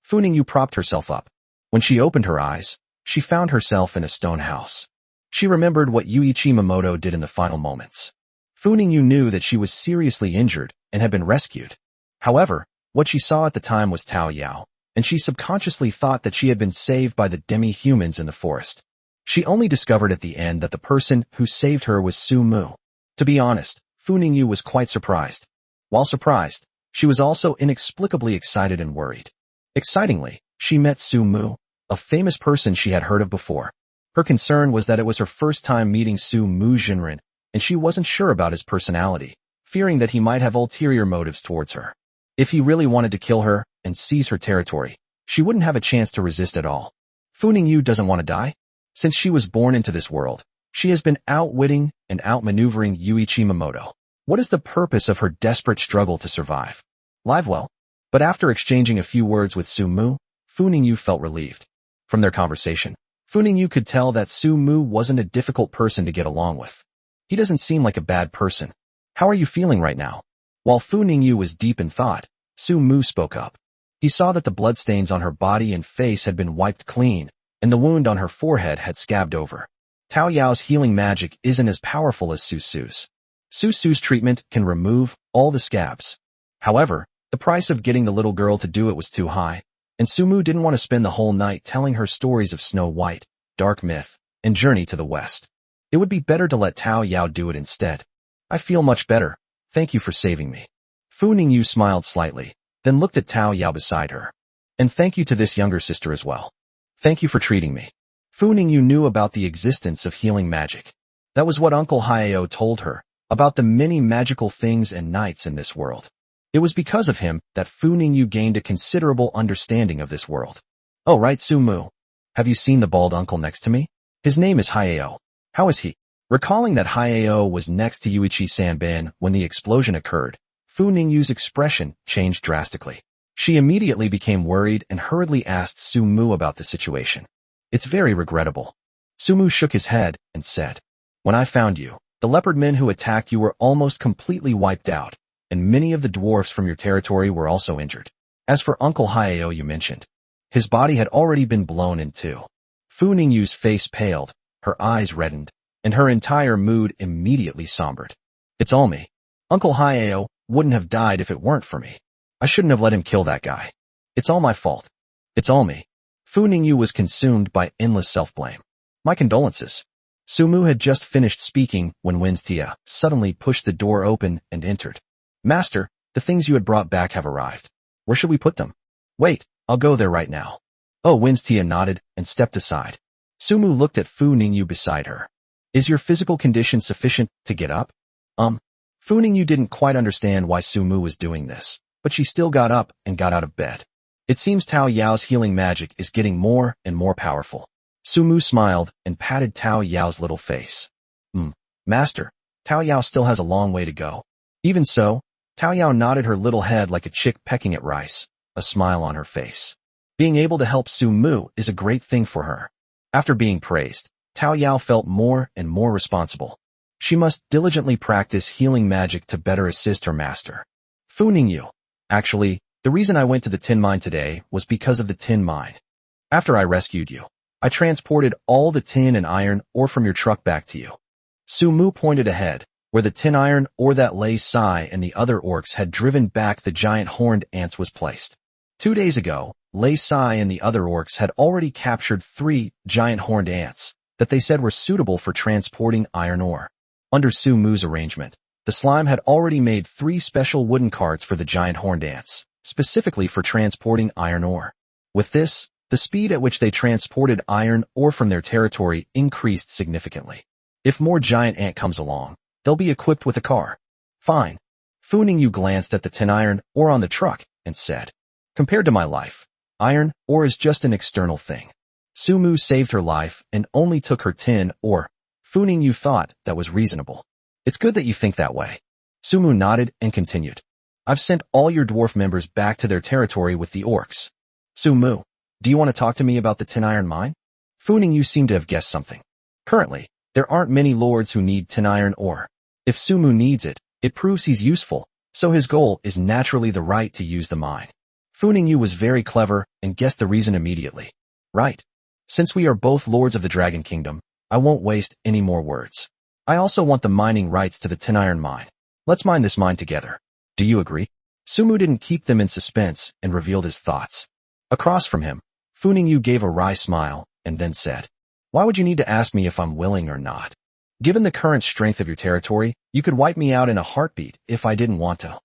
Speaker 1: Fu Ningyu propped herself up. When she opened her eyes, she found herself in a stone house. She remembered what Yuichi Mamoto did in the final moments. Fu Ningyu knew that she was seriously injured and had been rescued. However, what she saw at the time was Tao Yao, and she subconsciously thought that she had been saved by the demi-humans in the forest. She only discovered at the end that the person who saved her was Su Mu. To be honest, Fu Ningyu was quite surprised. While surprised, she was also inexplicably excited and worried. Excitingly, she met Su Mu, a famous person she had heard of before. Her concern was that it was her first time meeting Su Mu Jinren, and she wasn't sure about his personality, fearing that he might have ulterior motives towards her. If he really wanted to kill her and seize her territory, she wouldn't have a chance to resist at all. Fu Ningyu doesn't want to die? Since she was born into this world, she has been outwitting and outmaneuvering Yuichi Mamoto. What is the purpose of her desperate struggle to survive? Live well. But after exchanging a few words with Su Mu, Fu Ningyu felt relieved. From their conversation, Fu Ningyu could tell that Su Mu wasn't a difficult person to get along with. He doesn't seem like a bad person. How are you feeling right now? While Fu Ningyu was deep in thought, Su Mu spoke up. He saw that the bloodstains on her body and face had been wiped clean, and the wound on her forehead had scabbed over. Tao Yao's healing magic isn't as powerful as Su Su's. Su Su's treatment can remove all the scabs. However, the price of getting the little girl to do it was too high, and Su Mu didn't want to spend the whole night telling her stories of Snow White, Dark Myth, and Journey to the West. It would be better to let Tao Yao do it instead. I feel much better. Thank you for saving me. Fu Ningyu smiled slightly, then looked at Tao Yao beside her. And thank you to this younger sister as well. Thank you for treating me. Fu Ningyu knew about the existence of healing magic. That was what Uncle Hayao told her, about the many magical things and nights in this world. It was because of him that Fu Ningyu gained a considerable understanding of this world. Oh right, Su Mu. Have you seen the bald uncle next to me? His name is Hayao. How is he? Recalling that Hayao was next to Yuichi Sanban when the explosion occurred, Fu Ningyu's expression changed drastically. She immediately became worried and hurriedly asked Su Mu about the situation. It's very regrettable. Su Mu shook his head and said, When I found you, the leopard men who attacked you were almost completely wiped out, and many of the dwarfs from your territory were also injured. As for Uncle Hayao you mentioned, his body had already been blown in two. Fu Ningyu's face paled, her eyes reddened, and her entire mood immediately sombered. It's all me. Uncle Hayao wouldn't have died if it weren't for me. I shouldn't have let him kill that guy. It's all my fault. It's all me. Fu Ningyu was consumed by endless self-blame. My condolences. Su Mu had just finished speaking when Winstia suddenly pushed the door open and entered. Master, the things you had brought back have arrived. Where should we put them? Wait, I'll go there right now. Oh, Winstia nodded and stepped aside. Su Mu looked at Fu Ningyu beside her. Is your physical condition sufficient to get up? Fu Ningyu didn't quite understand why Su Mu was doing this, but she still got up and got out of bed. It seems Tao Yao's healing magic is getting more and more powerful. Su Mu smiled and patted Tao Yao's little face. Master, Tao Yao still has a long way to go. Even so, Tao Yao nodded her little head like a chick pecking at rice, a smile on her face. Being able to help Su Mu is a great thing for her. After being praised, Tao Yao felt more and more responsible. She must diligently practice healing magic to better assist her master. Fu Ningyu. Actually, the reason I went to the tin mine today was because of the tin mine. After I rescued you, I transported all the tin and iron ore from your truck back to you. Su Mu pointed ahead, where the tin iron ore that Lei Sai and the other orcs had driven back the giant horned ants was placed. 2 days ago, Lei Sai and the other orcs had already captured 3 giant horned ants that they said were suitable for transporting iron ore. Under Su Mu's arrangement, The slime had already made 3 special wooden carts for the giant horned ants, specifically for transporting iron ore. With this, the speed at which they transported iron ore from their territory increased significantly. If more giant ant comes along, they'll be equipped with a car. Fine. Fu Ningyu glanced at the tin iron ore on the truck and said, compared to my life, iron ore is just an external thing. Sumu saved her life and only took her tin ore. Fu Ningyu thought that was reasonable. It's good that you think that way. Sumu nodded and continued. I've sent all your dwarf members back to their territory with the orcs. Sumu, do you want to talk to me about the tin iron mine? Fu Ningyu seemed to have guessed something. Currently, there aren't many lords who need tin iron ore. If Sumu needs it, it proves he's useful, so his goal is naturally the right to use the mine. Fu Ningyu was very clever and guessed the reason immediately. Right. Since we are both lords of the Dragon Kingdom, I won't waste any more words. I also want the mining rights to the tin iron mine. Let's mine this mine together. Do you agree? Sumu didn't keep them in suspense and revealed his thoughts. Across from him, Fu Ningyu gave a wry smile and then said, why would you need to ask me if I'm willing or not? Given the current strength of your territory, you could wipe me out in a heartbeat if I didn't want to.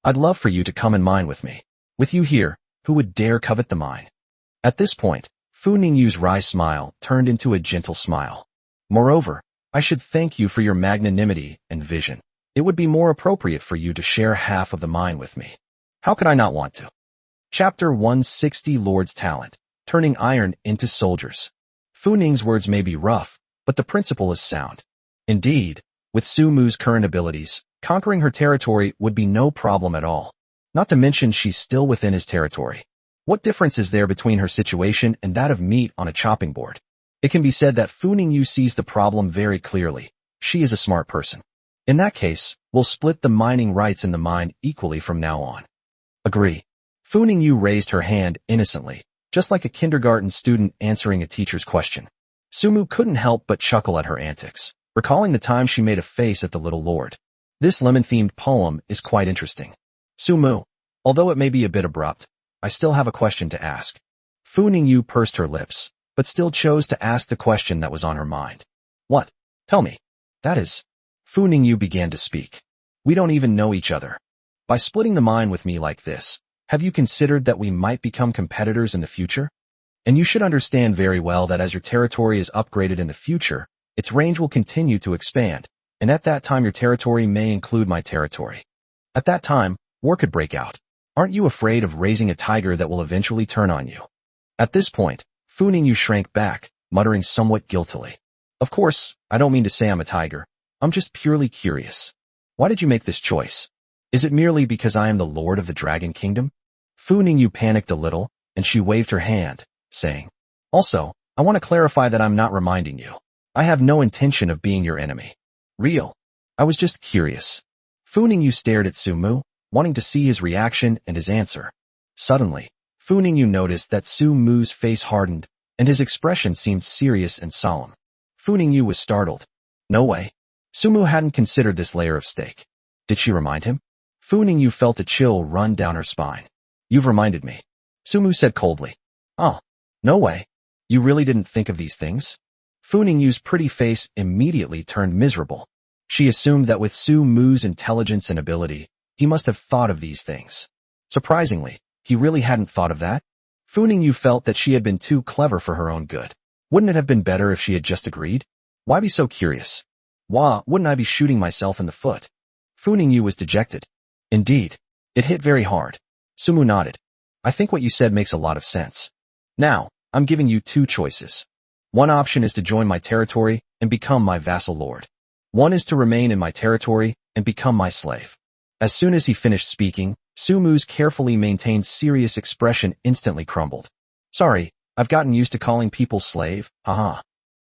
Speaker 1: I'd love for you to come and mine with me. With you here, who would dare covet the mine? At this point, Fu Ningyu's wry smile turned into a gentle smile. Moreover, I should thank you for your magnanimity and vision. It would be more appropriate for you to share half of the mine with me. How could I not want to? Chapter 160 Lord's Talent, Turning Iron into Soldiers. Fu Ning's words may be rough, but the principle is sound. Indeed, with Sumu's current abilities, conquering her territory would be no problem at all. Not to mention she's still within his territory. What difference is there between her situation and that of meat on a chopping board? It can be said that Fu Ningyu sees the problem very clearly. She is a smart person. In that case, we'll split the mining rights in the mine equally from now on. Agree. Fu Ningyu raised her hand innocently, just like a kindergarten student answering a teacher's question. Sumu couldn't help but chuckle at her antics, recalling the time she made a face at the little lord. This lemon-themed poem is quite interesting. Sumu, although it may be a bit abrupt, I still have a question to ask. Fu Ningyu pursed her lips, but still chose to ask the question that was on her mind. What? Tell me. That is. Fu Ningyu began to speak. We don't even know each other. By splitting the mine with me like this, have you considered that we might become competitors in the future? And you should understand very well that as your territory is upgraded in the future, its range will continue to expand, and at that time your territory may include my territory. At that time, war could break out. Aren't you afraid of raising a tiger that will eventually turn on you? At this point, Fu Ningyu shrank back, muttering somewhat guiltily. Of course, I don't mean to say I'm a tiger. I'm just purely curious. Why did you make this choice? Is it merely because I am the Lord of the Dragon Kingdom? Fu Ningyu panicked a little, and she waved her hand, saying, also, I want to clarify that I'm not reminding you. I have no intention of being your enemy. Real. I was just curious. Fu Ningyu stared at Sumu, wanting to see his reaction and his answer. Suddenly, Fu Ningyu noticed that Sumu's face hardened, and his expression seemed serious and solemn. Fu Ningyu was startled. No way. Sumu hadn't considered this layer of stake. Did she remind him? Fu Ningyu felt a chill run down her spine. You've reminded me. Sumu said coldly. Oh, no way. You really didn't think of these things? Fu Ningyu's pretty face immediately turned miserable. She assumed that with Sumu's intelligence and ability, he must have thought of these things. Surprisingly, he really hadn't thought of that. Fu Ningyu felt that she had been too clever for her own good. Wouldn't it have been better if she had just agreed? Why be so curious? Why wouldn't I be shooting myself in the foot? Fu Ningyu was dejected. Indeed, it hit very hard. Sumu nodded. I think what you said makes a lot of sense. Now, I'm giving you 2 choices. One option is to join my territory and become my vassal lord. One is to remain in my territory and become my slave. As soon as he finished speaking, Sumu's carefully maintained serious expression instantly crumbled. Sorry, I've gotten used to calling people slave, haha.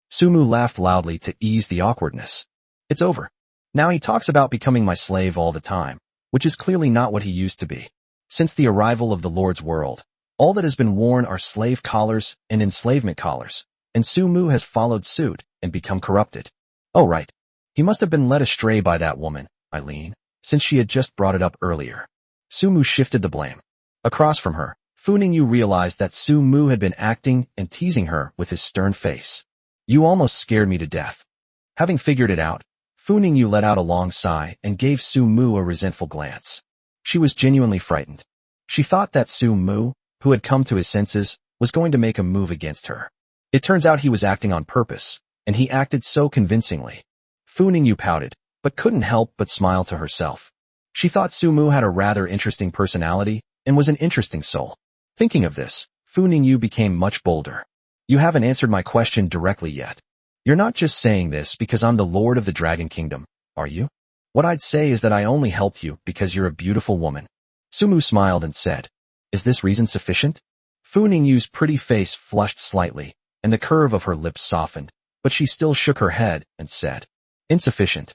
Speaker 1: Sumu laughed loudly to ease the awkwardness. It's over. Now he talks about becoming my slave all the time, which is clearly not what he used to be. Since the arrival of the Lord's world, all that has been worn are slave collars and enslavement collars, and Sumu has followed suit and become corrupted. Oh right. He must have been led astray by that woman, Eileen, since she had just brought it up earlier. Sumu shifted the blame. Across from her, Fu Ningyu realized that Sumu had been acting and teasing her with his stern face. You almost scared me to death. Having figured it out, Fu Ningyu let out a long sigh and gave Su Mu a resentful glance. She was genuinely frightened. She thought that Su Mu, who had come to his senses, was going to make a move against her. It turns out he was acting on purpose, and he acted so convincingly. Fu Ningyu pouted, but couldn't help but smile to herself. She thought Su Mu had a rather interesting personality and was an interesting soul. Thinking of this, Fu Ningyu became much bolder. You haven't answered my question directly yet. You're not just saying this because I'm the Lord of the Dragon Kingdom, are you? What I'd say is that I only helped you because you're a beautiful woman. Su Mu smiled and said, Is this reason sufficient? Fu Ningyu's pretty face flushed slightly, and the curve of her lips softened, but she still shook her head and said, Insufficient.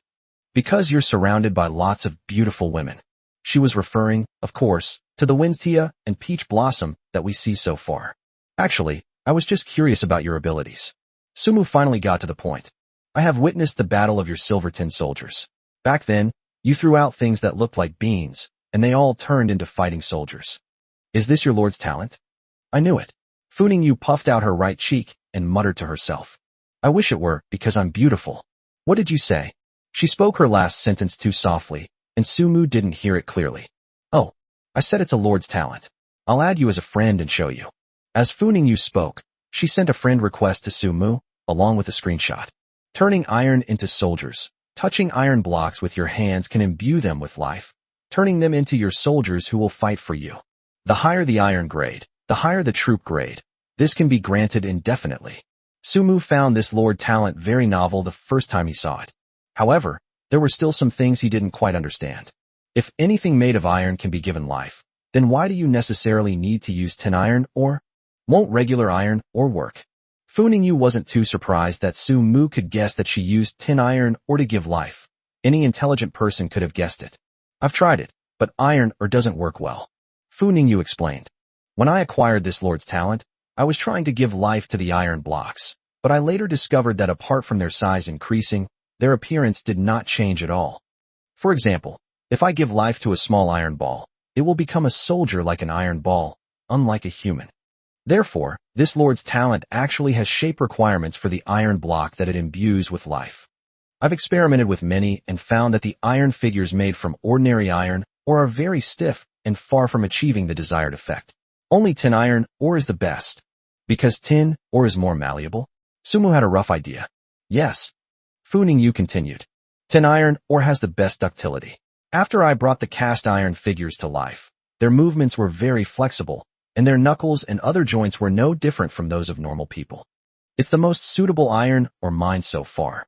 Speaker 1: Because you're surrounded by lots of beautiful women. She was referring, of course, to the Winstia and Peach Blossom that we see so far. Actually, I was just curious about your abilities. Su Mu finally got to the point. I have witnessed the battle of your Silver Tin soldiers. Back then, you threw out things that looked like beans, and they all turned into fighting soldiers. Is this your lord's talent? I knew it. Fu Ningyu puffed out her right cheek and muttered to herself. I wish it were, because I'm beautiful. What did you say? She spoke her last sentence too softly, and Su Mu didn't hear it clearly. Oh, I said it's a lord's talent. I'll add you as a friend and show you. As Fu Ningyu spoke, she sent a friend request to Su Mu, along with a screenshot. Turning iron into soldiers. Touching iron blocks with your hands can imbue them with life, turning them into your soldiers who will fight for you. The higher the iron grade, the higher the troop grade. This can be granted indefinitely. Su Mu found this lord talent very novel the first time he saw it. However, there were still some things he didn't quite understand. If anything made of iron can be given life, then why do you necessarily need to use tin iron or won't regular iron or work? Fu Ningyu wasn't too surprised that Su Mu could guess that she used tin iron or to give life. Any intelligent person could have guessed it. I've tried it, but iron or doesn't work well. Fu Ningyu explained. When I acquired this lord's talent, I was trying to give life to the iron blocks, but I later discovered that apart from their size increasing, their appearance did not change at all. For example, if I give life to a small iron ball, it will become a soldier like an iron ball, unlike a human. Therefore, this lord's talent actually has shape requirements for the iron block that it imbues with life. I've experimented with many and found that the iron figures made from ordinary iron ore are very stiff and far from achieving the desired effect. Only tin iron ore is the best. Because tin ore is more malleable? Su Mu had a rough idea. Yes. Fu Ningyu continued. Tin iron ore has the best ductility. After I brought the cast iron figures to life, their movements were very flexible, and their knuckles and other joints were no different from those of normal people. It's the most suitable iron ore mine so far.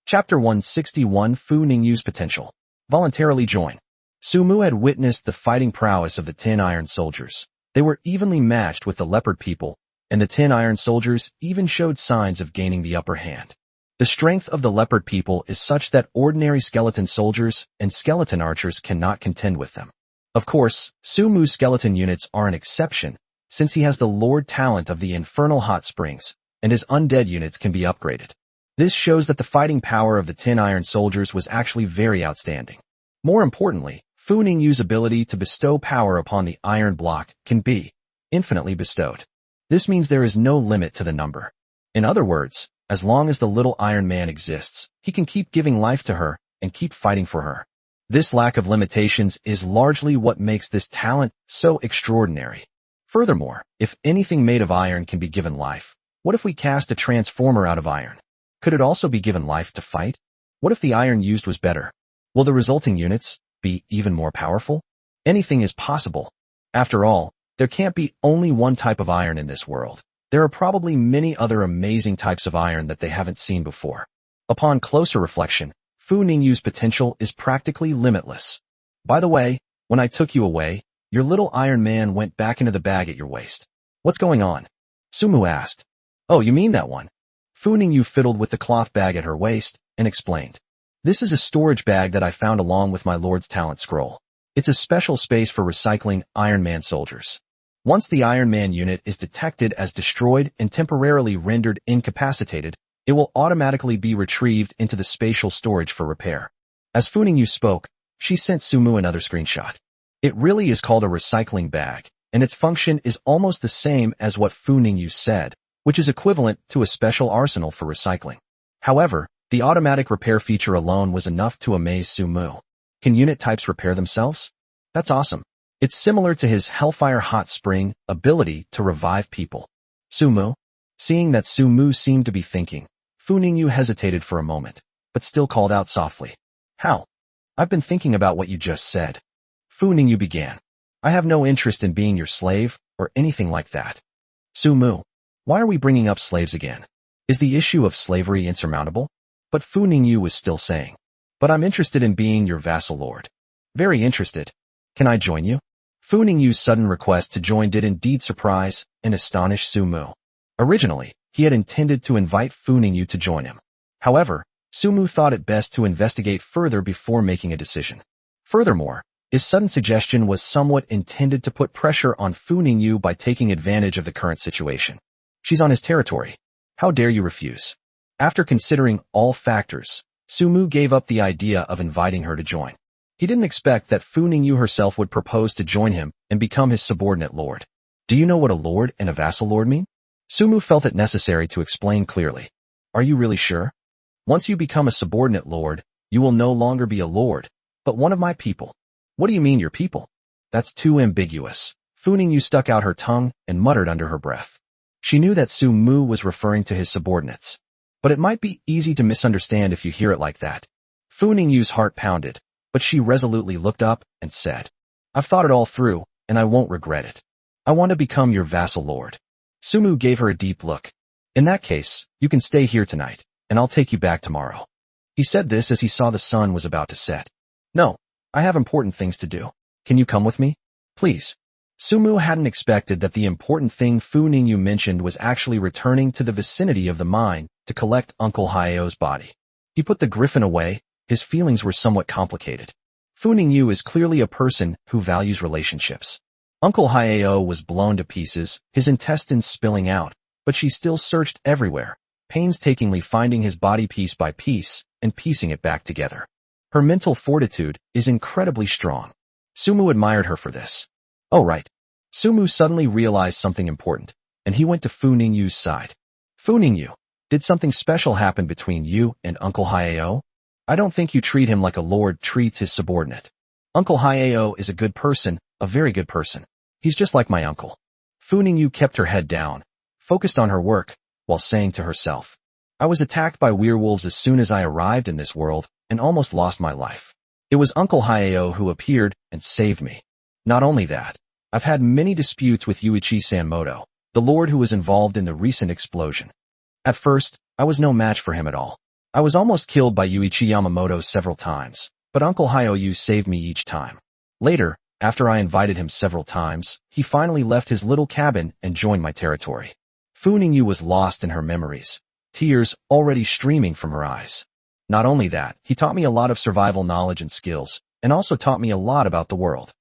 Speaker 1: Chapter 161 Fu Ningyu's Potential. Voluntarily join. Su Mu had witnessed the fighting prowess of the tin iron soldiers. They were evenly matched with the leopard people, and the tin iron soldiers even showed signs of gaining the upper hand. The strength of the leopard people is such that ordinary skeleton soldiers and skeleton archers cannot contend with them. Of course, Su Mu's skeleton units are an exception, since he has the lord talent of the infernal hot springs, and his undead units can be upgraded. This shows that the fighting power of the tin iron soldiers was actually very outstanding. More importantly, Fu Ningyu's ability to bestow power upon the iron block can be infinitely bestowed. This means there is no limit to the number. In other words, as long as the little Iron Man exists, he can keep giving life to her and keep fighting for her. This lack of limitations is largely what makes this talent so extraordinary. Furthermore, if anything made of iron can be given life, what if we cast a transformer out of iron? Could it also be given life to fight? What if the iron used was better? Will the resulting units be even more powerful? Anything is possible. After all, there can't be only one type of iron in this world. There are probably many other amazing types of iron that they haven't seen before. Upon closer reflection, Fu Ningyu's potential is practically limitless. By the way, when I took you away, your little Iron Man went back into the bag at your waist. What's going on? Su Mu asked. Oh, you mean that one? Fu Ningyu fiddled with the cloth bag at her waist and explained. This is a storage bag that I found along with my Lord's Talent Scroll. It's a special space for recycling Iron Man soldiers. Once the Iron Man unit is detected as destroyed and temporarily rendered incapacitated, it will automatically be retrieved into the spatial storage for repair. As Fu Ningyu spoke, she sent Su Mu another screenshot. It really is called a recycling bag, and its function is almost the same as what Fu Ningyu said, which is equivalent to a special arsenal for recycling. However, The automatic repair feature alone was enough to amaze Sumu. Can unit types repair themselves? That's awesome. It's similar to his Hellfire Hot Spring ability to revive people. Sumu? Seeing that Sumu seemed to be thinking, Fu Ningyu hesitated for a moment, but still called out softly. How? I've been thinking about what you just said. Fu Ningyu began. I have no interest in being your slave, or anything like that. Sumu, why are we bringing up slaves again? Is the issue of slavery insurmountable? But Fu Ningyu was still saying. But I'm interested in being your vassal lord. Very interested. Can I join you? Fu Ningyu's sudden request to join did indeed surprise and astonish Sumu. Originally, he had intended to invite Fu Ningyu to join him. However, Sumu thought it best to investigate further before making a decision. Furthermore, his sudden suggestion was somewhat intended to put pressure on Fu Ningyu by taking advantage of the current situation. She's on his territory. How dare you refuse? After considering all factors, Sumu gave up the idea of inviting her to join. He didn't expect that Fu Ningyu herself would propose to join him and become his subordinate lord. Do you know what a lord and a vassal lord mean? Sumu felt it necessary to explain clearly. Are you really sure? Once you become a subordinate lord, you will no longer be a lord, but one of my people. What do you mean your people? That's too ambiguous. Fu Ningyu stuck out her tongue and muttered under her breath. She knew that Sumu was referring to his subordinates. But it might be easy to misunderstand if you hear it like that. Fu Ningyu's heart pounded, but she resolutely looked up and said, I've thought it all through, and I won't regret it. I want to become your vassal lord. Sumu gave her a deep look. In that case, you can stay here tonight, and I'll take you back tomorrow. He said this as he saw the sun was about to set. No, I have important things to do. Can you come with me? Please. Sumu hadn't expected that the important thing Fu Ningyu mentioned was actually returning to the vicinity of the mine to collect Uncle Hayao's body. He put the griffin away. His feelings were somewhat complicated. Fu Ningyu is clearly a person who values relationships. Uncle Hayao was blown to pieces, his intestines spilling out, but she still searched everywhere, painstakingly finding his body piece by piece and piecing it back together. Her mental fortitude is incredibly strong. Sumu admired her for this. Oh right. Sumu suddenly realized something important, and he went to Fu Ningyu's side. Fu Ningyu, did something special happen between you and Uncle Hayao? I don't think you treat him like a lord treats his subordinate. Uncle Hayao is a good person, a very good person. He's just like my uncle. Fu Ningyu kept her head down, focused on her work, while saying to herself, I was attacked by werewolves as soon as I arrived in this world and almost lost my life. It was Uncle Hayao who appeared and saved me. Not only that, I've had many disputes with Yuichi Sanmoto, the lord who was involved in the recent explosion. At first, I was no match for him at all. I was almost killed by Yuichi Yamamoto several times, but Uncle Hayao saved me each time. Later, after I invited him several times, he finally left his little cabin and joined my territory. Fu Ningyu was lost in her memories, tears already streaming from her eyes. Not only that, he taught me a lot of survival knowledge and skills, and also taught me a lot about the world.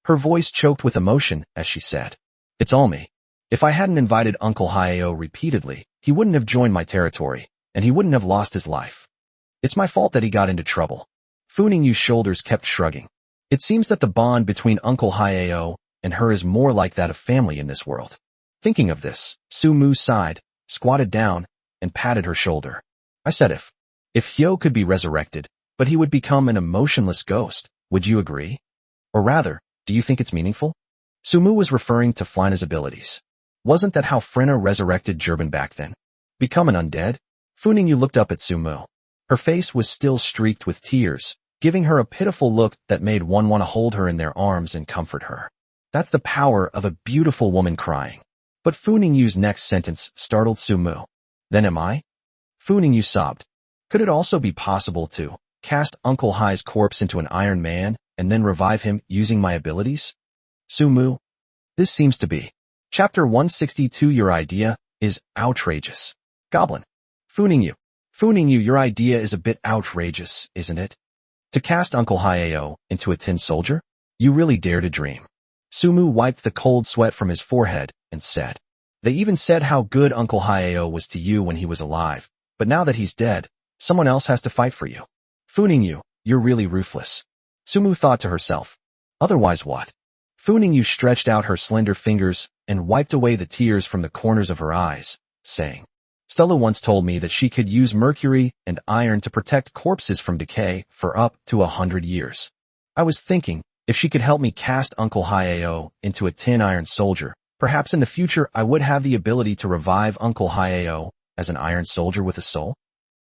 Speaker 1: Her voice choked with emotion as she said, It's all me. If I hadn't invited Uncle Hayao repeatedly, he wouldn't have joined my territory, and he wouldn't have lost his life. It's my fault that he got into trouble. Fu Ningyu's shoulders kept shrugging. It seems that the bond between Uncle Hayao and her is more like that of family in this world. Thinking of this, Sumu sighed, squatted down, and patted her shoulder. I said if Hyo could be resurrected, but he would become an emotionless ghost, would you agree? Or rather, do you think it's meaningful? Sumu was referring to Flina's abilities. Wasn't that how Frina resurrected Gerben back then? Become an undead? Fu Ningyu looked up at Sumu. Her face was still streaked with tears, giving her a pitiful look that made one want to hold her in their arms and comfort her. That's the power of a beautiful woman crying. But Fu Ningyu's next sentence startled Sumu. Then am I? Fu Ningyu sobbed. Could it also be possible to cast Uncle Hai's corpse into an Iron Man and then revive him using my abilities? Sumu, this seems to be. Chapter 162. Your idea is outrageous. Goblin. Fu Ningyu, your idea is a bit outrageous, isn't it? To cast Uncle Hayao into a tin soldier? You really dare to dream. Sumu wiped the cold sweat from his forehead and said, They even said how good Uncle Hayao was to you when he was alive, but now that he's dead, someone else has to fight for you. Fu Ningyu, you're really ruthless. Sumu thought to herself. Otherwise what? Fu Ningyu stretched out her slender fingers and wiped away the tears from the corners of her eyes, saying, Stella once told me that she could use mercury and iron to protect corpses from decay for up to 100 years. I was thinking, if she could help me cast Uncle Hayao into a tin iron soldier, perhaps in the future I would have the ability to revive Uncle Hayao as an iron soldier with a soul.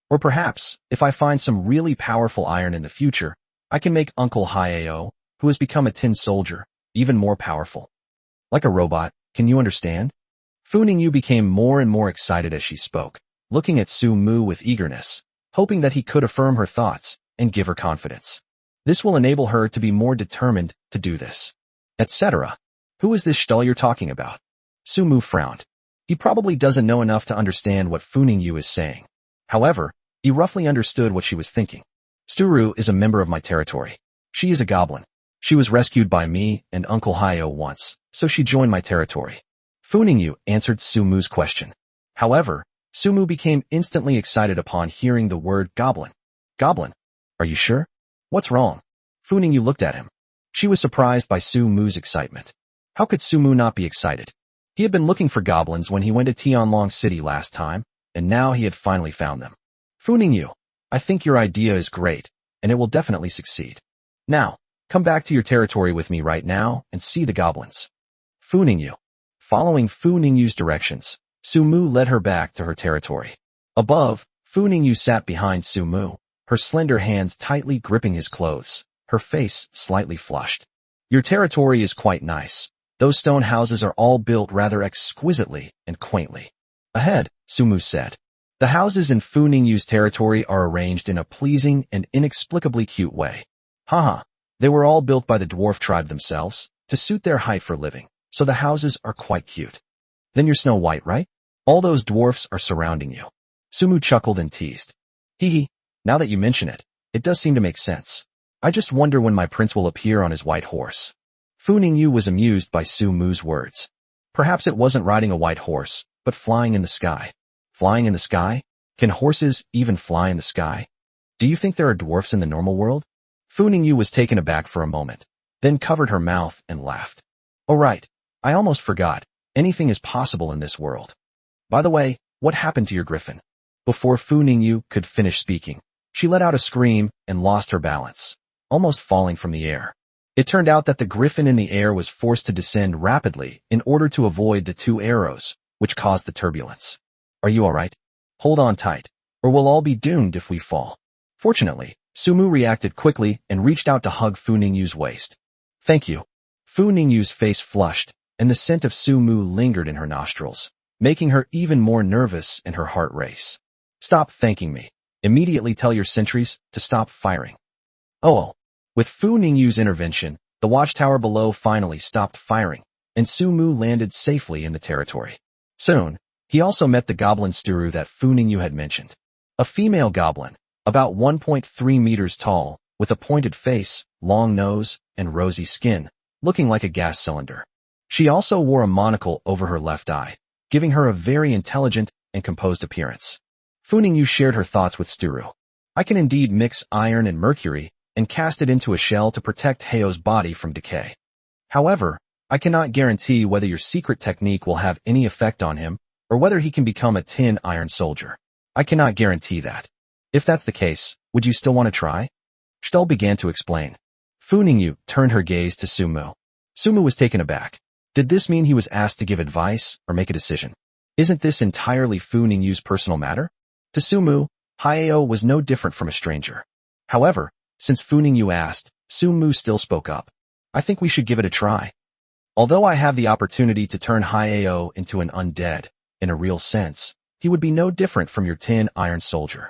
Speaker 1: Or perhaps, if I find some really powerful iron in the future, I can make Uncle Hayao, who has become a tin soldier, even more powerful. Like a robot, can you understand? Fu Ningyu became more and more excited as she spoke, looking at Su Mu with eagerness, hoping that he could affirm her thoughts and give her confidence. This will enable her to be more determined to do this. Etc. Who is this Stull you're talking about? Su Mu frowned. He probably doesn't know enough to understand what Fu Ningyu is saying. However, he roughly understood what she was thinking. Sturu is a member of my territory. She is a goblin. She was rescued by me and Uncle Hayao once, so she joined my territory. Fu Ningyu answered Su Mu's question. However, Su Mu became instantly excited upon hearing the word goblin. Goblin? Are you sure? What's wrong? Fu Ningyu looked at him. She was surprised by Su Mu's excitement. How could Su Mu not be excited? He had been looking for goblins when he went to Tianlong City last time, and now he had finally found them. Fu Ningyu, I think your idea is great, and it will definitely succeed. Now, come back to your territory with me right now and see the goblins. Fu Ningyu. Following Fu Ningyu's directions, Su Mu led her back to her territory. Above, Fu Ningyu sat behind Su Mu, her slender hands tightly gripping his clothes, her face slightly flushed. Your territory is quite nice. Those stone houses are all built rather exquisitely and quaintly. Ahead, Su Mu said. The houses in Fu Ningyu's territory are arranged in a pleasing and inexplicably cute way. Haha, they were all built by the dwarf tribe themselves, to suit their height for living. So the houses are quite cute. Then you're Snow White, right? All those dwarfs are surrounding you. Su Mu chuckled and teased. Hee hee, now that you mention it, it does seem to make sense. I just wonder when my prince will appear on his white horse. Fu Ningyu was amused by Su Mu's words. Perhaps it wasn't riding a white horse, but flying in the sky. Flying in the sky? Can horses even fly in the sky? Do you think there are dwarfs in the normal world? Fu Ningyu was taken aback for a moment, then covered her mouth and laughed. Oh right. I almost forgot. Anything is possible in this world. By the way, what happened to your griffin? Before Fu Ningyu could finish speaking, she let out a scream and lost her balance, almost falling from the air. It turned out that the griffin in the air was forced to descend rapidly in order to avoid the two arrows, which caused the turbulence. Are you alright? Hold on tight, or we'll all be doomed if we fall. Fortunately, Su Mu reacted quickly and reached out to hug Fu Ningyu's waist. Thank you. Fu Ningyu's face flushed, and the scent of Su Mu lingered in her nostrils, making her even more nervous and her heart race. Stop thanking me. Immediately tell your sentries to stop firing. Oh. With Fu Ningyu's intervention, the watchtower below finally stopped firing, and Su Mu landed safely in the territory. Soon, he also met the goblin Sturu that Fu Ningyu had mentioned. A female goblin, about 1.3 meters tall, with a pointed face, long nose, and rosy skin, looking like a gas cylinder. She also wore a monocle over her left eye, giving her a very intelligent and composed appearance. Fu Ningyu shared her thoughts with Sturu. I can indeed mix iron and mercury and cast it into a shell to protect Hayo's body from decay. However, I cannot guarantee whether your secret technique will have any effect on him or whether he can become a tin iron soldier. I cannot guarantee that. If that's the case, would you still want to try? Stull began to explain. Fu Ningyu turned her gaze to Su Mu. Su Mu was taken aback. Did this mean he was asked to give advice or make a decision? Isn't this entirely Fu Ningyu's personal matter? To Su Mu, Hayao was no different from a stranger. However, since Fu Ningyu asked, Su Mu still spoke up. I think we should give it a try. Although I have the opportunity to turn Hayao into an undead, in a real sense, he would be no different from your tin iron soldier.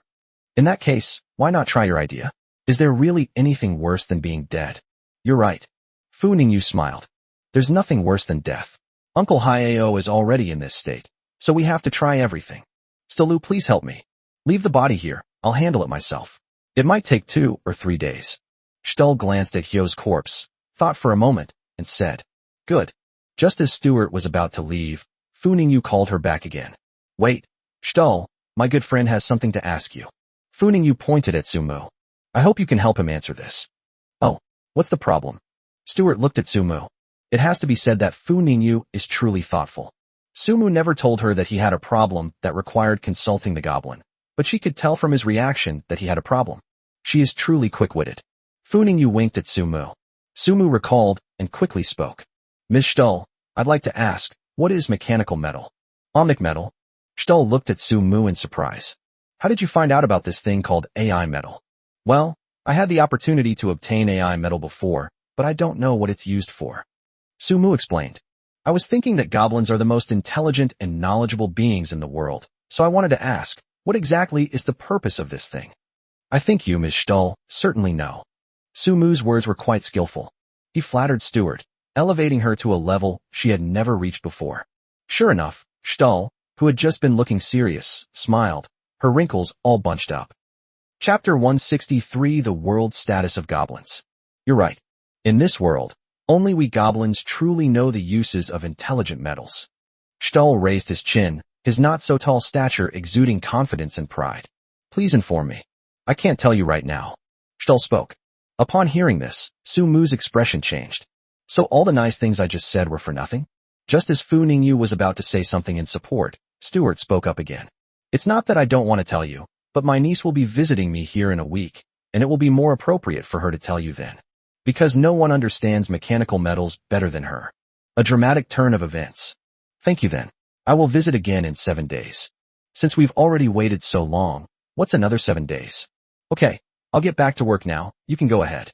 Speaker 1: In that case, why not try your idea? Is there really anything worse than being dead? You're right. Fu Ningyu smiled. There's nothing worse than death. Uncle Hayao is already in this state, so we have to try everything. Stulu, please help me. Leave the body here, I'll handle it myself. It might take 2 or 3 days. Stull glanced at Hyo's corpse, thought for a moment, and said, Good. Just as Stuart was about to leave, Fu Ningyu called her back again. Wait, Stull, my good friend has something to ask you. Fu Ningyu pointed at Su Mu. I hope you can help him answer this. Oh, what's the problem? Stuart looked at Su Mu. It has to be said that Fu Ningyu is truly thoughtful. Sumu never told her that he had a problem that required consulting the goblin, but she could tell from his reaction that he had a problem. She is truly quick-witted. Fu Ningyu winked at Sumu. Sumu recalled and quickly spoke. Ms. Stull, I'd like to ask, what is mechanical metal? Omnic metal? Stull looked at Sumu in surprise. How did you find out about this thing called AI metal? Well, I had the opportunity to obtain AI metal before, but I don't know what it's used for. Sumu explained. I was thinking that goblins are the most intelligent and knowledgeable beings in the world, so I wanted to ask, what exactly is the purpose of this thing? I think you, Ms. Stull, certainly know. Sumu's words were quite skillful. He flattered Stuart, elevating her to a level she had never reached before. Sure enough, Stull, who had just been looking serious, smiled, her wrinkles all bunched up. Chapter 163 The World Status of Goblins. You're right. In this world, only we goblins truly know the uses of intelligent metals. Stull raised his chin, his not-so-tall stature exuding confidence and pride. Please inform me. I can't tell you right now. Stull spoke. Upon hearing this, Sumu's expression changed. So all the nice things I just said were for nothing? Just as Fu Ningyu was about to say something in support, Stuart spoke up again. It's not that I don't want to tell you, but my niece will be visiting me here in a week, and it will be more appropriate for her to tell you then. Because no one understands mechanical metals better than her. A dramatic turn of events. Thank you then. I will visit again in 7 days. Since we've already waited so long, what's another 7 days? Okay, I'll get back to work now, you can go ahead.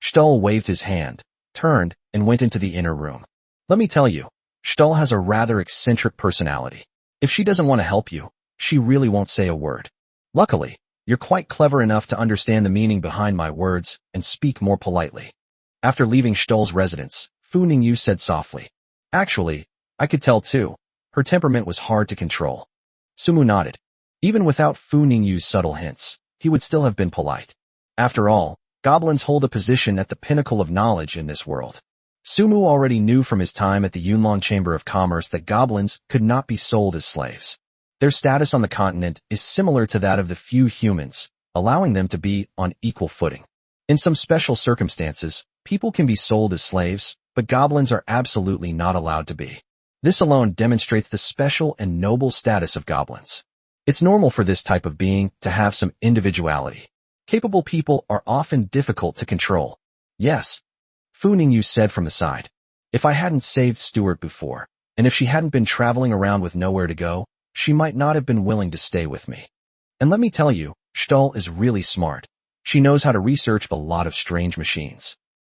Speaker 1: Stull waved his hand, turned, and went into the inner room. Let me tell you, Stull has a rather eccentric personality. If she doesn't want to help you, she really won't say a word. Luckily, you're quite clever enough to understand the meaning behind my words and speak more politely. After leaving Stull's residence, Fu Ningyu said softly. Actually, I could tell too. Her temperament was hard to control. Sumu nodded. Even without Fu Ningyu's subtle hints, he would still have been polite. After all, goblins hold a position at the pinnacle of knowledge in this world. Sumu already knew from his time at the Yunlong Chamber of Commerce that goblins could not be sold as slaves. Their status on the continent is similar to that of the few humans, allowing them to be on equal footing. In some special circumstances, people can be sold as slaves, but goblins are absolutely not allowed to be. This alone demonstrates the special and noble status of goblins. It's normal for this type of being to have some individuality. Capable people are often difficult to control. Yes, Fu Ningyu said from the side. If I hadn't saved Stuart before, and if she hadn't been traveling around with nowhere to go, she might not have been willing to stay with me. And let me tell you, Stull is really smart. She knows how to research a lot of strange machines.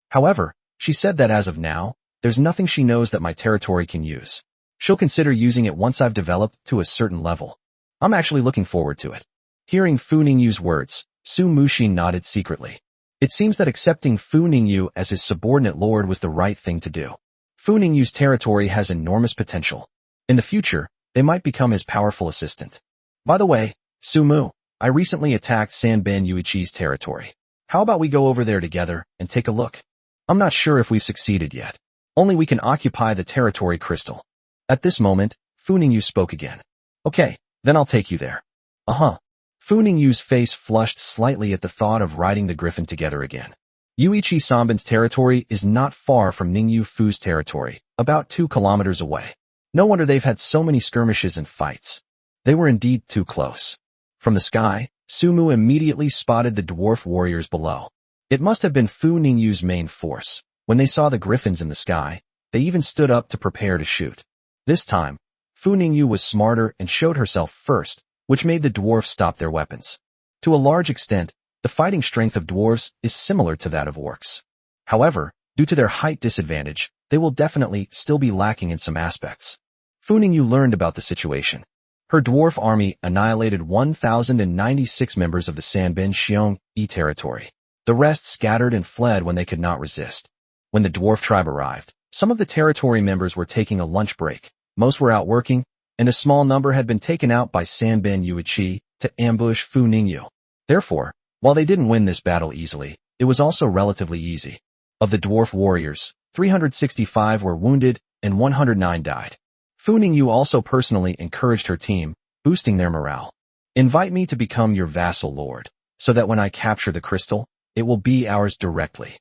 Speaker 1: However, she said that as of now, there's nothing she knows that my territory can use. She'll consider using it once I've developed to a certain level. I'm actually looking forward to it. Hearing Fu Ningyu's words, Su Muxin nodded secretly. It seems that accepting Fu Ningyu as his subordinate lord was the right thing to do. Fu Ningyu's territory has enormous potential. In the future, they might become his powerful assistant. By the way, Sumu, I recently attacked Sanben Yuichi's territory. How about we go over there together and take a look? I'm not sure if we've succeeded yet. Only we can occupy the territory crystal. At this moment, Fu Ningyu spoke again. Okay, then I'll take you there. Fu Ningyu's face flushed slightly at the thought of riding the griffin together again. Yuichi Sanben's territory is not far from Ningyu Fu's territory, about 2 kilometers away. No wonder they've had so many skirmishes and fights. They were indeed too close. From the sky, Sumu immediately spotted the dwarf warriors below. It must have been Fu Ningyu's main force. When they saw the griffins in the sky, they even stood up to prepare to shoot. This time, Fu Ningyu was smarter and showed herself first, which made the dwarfs stop their weapons. To a large extent, the fighting strength of dwarves is similar to that of orcs. However, due to their height disadvantage, they will definitely still be lacking in some aspects. Fu Ningyu learned about the situation. Her dwarf army annihilated 1,096 members of the Sanben Xiong-yi territory. The rest scattered and fled when they could not resist. When the dwarf tribe arrived, some of the territory members were taking a lunch break, most were out working, and a small number had been taken out by Sanben Yuichi to ambush Fu Ningyu. Therefore, while they didn't win this battle easily, it was also relatively easy. Of the dwarf warriors, 365 were wounded and 109 died. Fu Ningyu also personally encouraged her team, boosting their morale. Invite me to become your vassal lord, so that when I capture the crystal, it will be ours directly.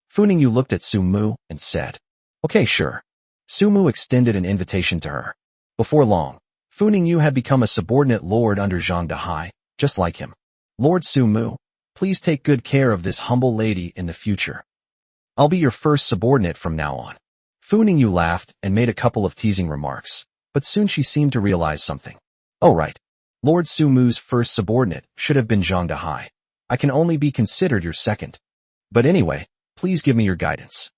Speaker 1: Fu Ningyu looked at Sumu and said, Okay, sure. Sumu extended an invitation to her. Before long, Fu Ningyu had become a subordinate lord under Zhang Dehai, just like him. Lord Su Mu, please take good care of this humble lady in the future. I'll be your first subordinate from now on. Fu Ningyu laughed and made a couple of teasing remarks, but soon she seemed to realize something. Oh right. Lord Su Mu's first subordinate should have been Zhang Dehai. I can only be considered your second. But anyway, please give me your guidance.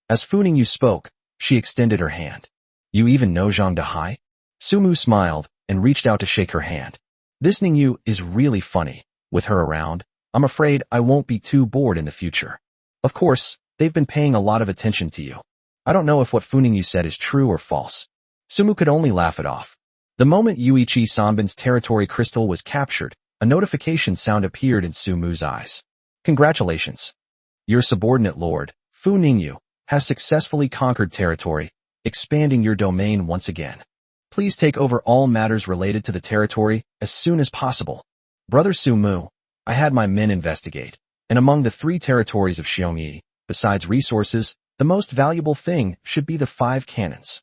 Speaker 1: As Fu Ningyu spoke, she extended her hand. You even know Zhang Dehai? Su Mu smiled and reached out to shake her hand. This Ningyu is really funny. With her around, I'm afraid I won't be too bored in the future. Of course, they've been paying a lot of attention to you. I don't know if what Fu Ningyu said is true or false. Su Mu could only laugh it off. The moment Yuichi Sanbin's territory crystal was captured, a notification sound appeared in Su Mu's eyes. Congratulations. Your subordinate lord, Fu Ningyu, has successfully conquered territory, expanding your domain once again. Please take over all matters related to the territory as soon as possible. Brother Su Mu, I had my men investigate, and among the 3 territories of Xiongyi, besides resources, the most valuable thing should be the 5 cannons.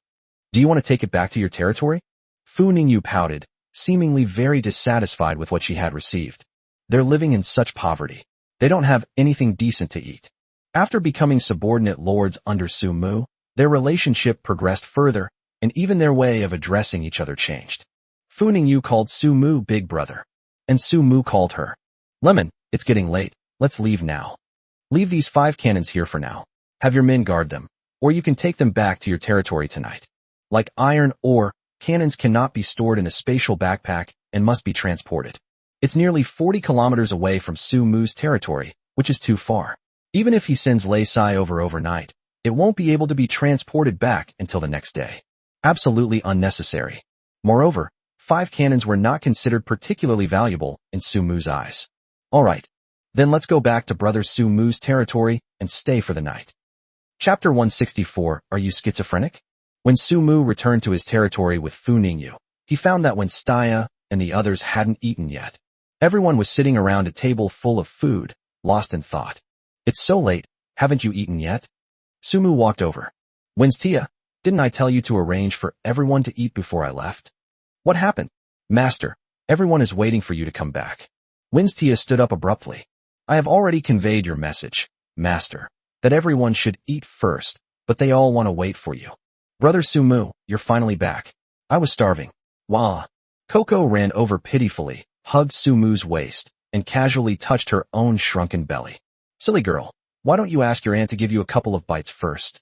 Speaker 1: Do you want to take it back to your territory? Fu Ningyu pouted, seemingly very dissatisfied with what she had received. They're living in such poverty. They don't have anything decent to eat. After becoming subordinate lords under Su Mu, their relationship progressed further, and even their way of addressing each other changed. Fu Ningyu called Su Mu big brother, and Su Mu called her. Lemon, it's getting late, let's leave now. Leave these 5 cannons here for now. Have your men guard them, or you can take them back to your territory tonight. Like iron ore, cannons cannot be stored in a spatial backpack and must be transported. It's nearly 40 kilometers away from Su Mu's territory, which is too far. Even if he sends Lei Sai over overnight, it won't be able to be transported back until the next day. Absolutely unnecessary. Moreover, 5 cannons were not considered particularly valuable in Su Mu's eyes. Alright. Then let's go back to Brother Su Mu's territory and stay for the night. Chapter 164, Are You Schizophrenic? When Su Mu returned to his territory with Fu Ningyu, he found that when Staya and the others hadn't eaten yet, everyone was sitting around a table full of food, lost in thought. It's so late, haven't you eaten yet? Su Mu walked over. When's Tia? Didn't I tell you to arrange for everyone to eat before I left? What happened? Master, everyone is waiting for you to come back. When's Tia stood up abruptly. I have already conveyed your message, Master, that everyone should eat first, but they all want to wait for you. Brother Su Mu, you're finally back. I was starving. Wah. Coco ran over pitifully, hugged Su Mu's waist, and casually touched her own shrunken belly. Silly girl, why don't you ask your aunt to give you a couple of bites first?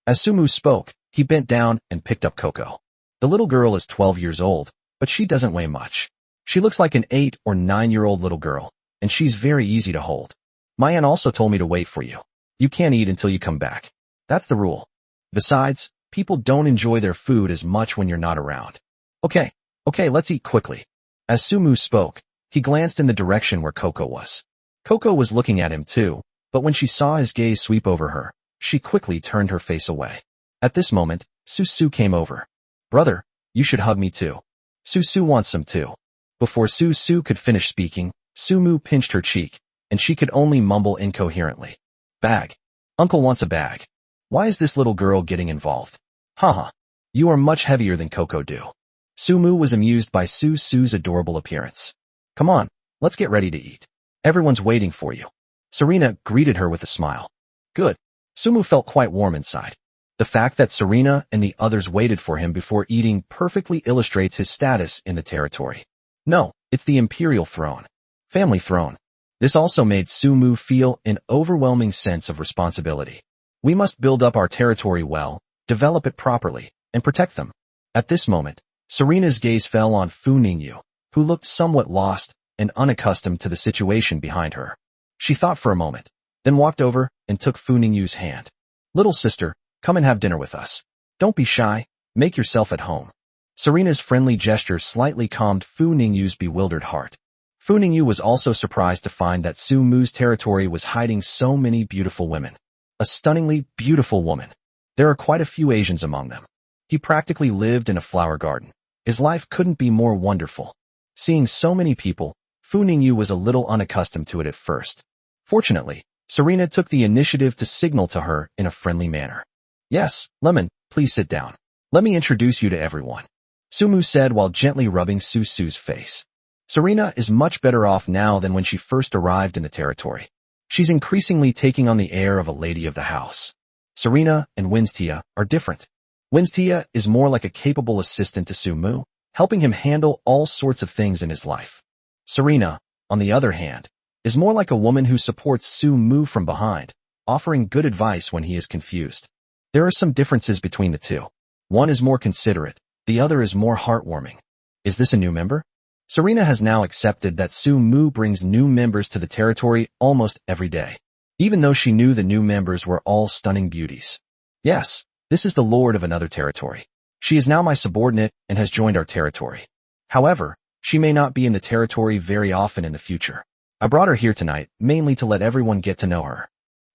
Speaker 1: As Su Mu spoke, he bent down and picked up Coco. The little girl is 12 years old, but she doesn't weigh much. She looks like an 8 or 9-year-old little girl, and she's very easy to hold. My aunt also told me to wait for you. You can't eat until you come back. That's the rule. Besides, people don't enjoy their food as much when you're not around. Okay, let's eat quickly. As Su Mu spoke, he glanced in the direction where Coco was. Coco was looking at him too, but when she saw his gaze sweep over her, she quickly turned her face away. At this moment, Su Su came over. Brother, you should hug me too. Su Su wants some too. Before Su Su could finish speaking, Su Mu pinched her cheek, and she could only mumble incoherently. Bag. Uncle wants a bag. Why is this little girl getting involved? Haha. You are much heavier than Coco do. Su Mu was amused by Su Su's adorable appearance. Come on, let's get ready to eat. Everyone's waiting for you. Serena greeted her with a smile. Good. Su Mu felt quite warm inside. The fact that Serena and the others waited for him before eating perfectly illustrates his status in the territory. No, it's the imperial throne. Family throne. This also made Su Mu feel an overwhelming sense of responsibility. We must build up our territory well, develop it properly, and protect them. At this moment, Serena's gaze fell on Fu Ningyu, who looked somewhat lost and unaccustomed to the situation behind her. She thought for a moment, then walked over and took Fu Ningyu's hand. Little sister, come and have dinner with us. Don't be shy, make yourself at home. Serena's friendly gesture slightly calmed Fu Ningyu's bewildered heart. Fu Ningyu was also surprised to find that Su Mu's territory was hiding so many beautiful women. A stunningly beautiful woman. There are quite a few Asians among them. He practically lived in a flower garden. His life couldn't be more wonderful. Seeing so many people, Fu Ningyu was a little unaccustomed to it at first. Fortunately, Serena took the initiative to signal to her in a friendly manner. Yes, Lemon, please sit down. Let me introduce you to everyone. Sumu said while gently rubbing Susu's face. Serena is much better off now than when she first arrived in the territory. She's increasingly taking on the air of a lady of the house. Serena and Winstia are different. Winstia is more like a capable assistant to Sumu, helping him handle all sorts of things in his life. Serena, on the other hand, is more like a woman who supports Sumu from behind, offering good advice when he is confused. There are some differences between the two. One is more considerate, the other is more heartwarming. Is this a new member? Serena has now accepted that Sumu brings new members to the territory almost every day, even though she knew the new members were all stunning beauties. Yes, this is the lord of another territory. She is now my subordinate and has joined our territory. However, she may not be in the territory very often in the future. I brought her here tonight, mainly to let everyone get to know her.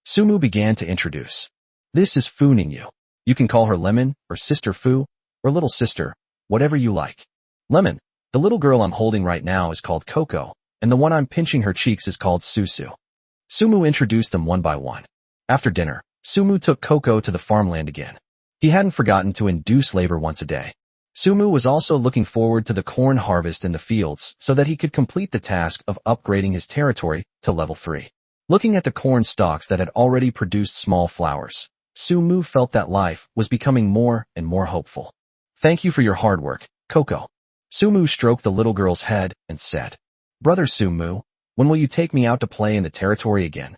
Speaker 1: Sumu began to introduce. This is Fu Ningyu. You can call her Lemon, or Sister Fu, or Little Sister, whatever you like. Lemon, the little girl I'm holding right now is called Coco, and the one I'm pinching her cheeks is called Susu. Sumu introduced them one by one. After dinner, Sumu took Coco to the farmland again. He hadn't forgotten to induce labor once a day. Sumu was also looking forward to the corn harvest in the fields so that he could complete the task of upgrading his territory to level 3. Looking at the corn stalks that had already produced small flowers, Sumu felt that life was becoming more and more hopeful. Thank you for your hard work, Coco. Sumu stroked the little girl's head and said, Brother Sumu, when will you take me out to play in the territory again?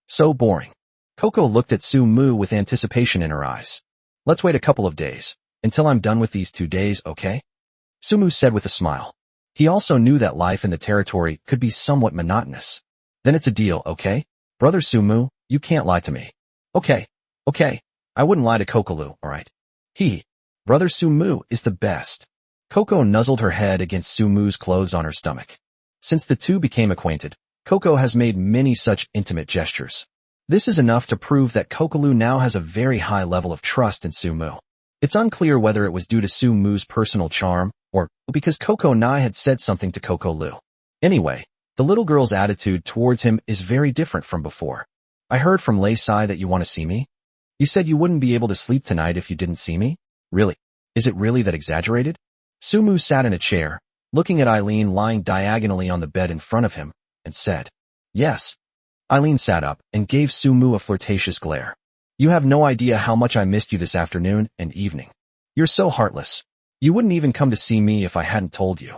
Speaker 1: So boring. Coco looked at Sumu with anticipation in her eyes. Let's wait a couple of days, until I'm done with these 2 days, okay? Sumu said with a smile. He also knew that life in the territory could be somewhat monotonous. Then it's a deal, okay? Brother Sumu, you can't lie to me. Okay. I wouldn't lie to Kokolu, alright? Brother Sumu is the best. Coco nuzzled her head against Sumu's clothes on her stomach. Since the two became acquainted, Coco has made many such intimate gestures. This is enough to prove that Kokolu now has a very high level of trust in Sumu. It's unclear whether it was due to Sumu's personal charm, or because Coco Nai had said something to Kokolu. Anyway, the little girl's attitude towards him is very different from before. I heard from Lei Sai that you want to see me? You said you wouldn't be able to sleep tonight if you didn't see me? Really? Is it really that exaggerated? Sumu sat in a chair, looking at Eileen lying diagonally on the bed in front of him, and said, Yes. Eileen sat up and gave Sumu a flirtatious glare. You have no idea how much I missed you this afternoon and evening. You're so heartless. You wouldn't even come to see me if I hadn't told you.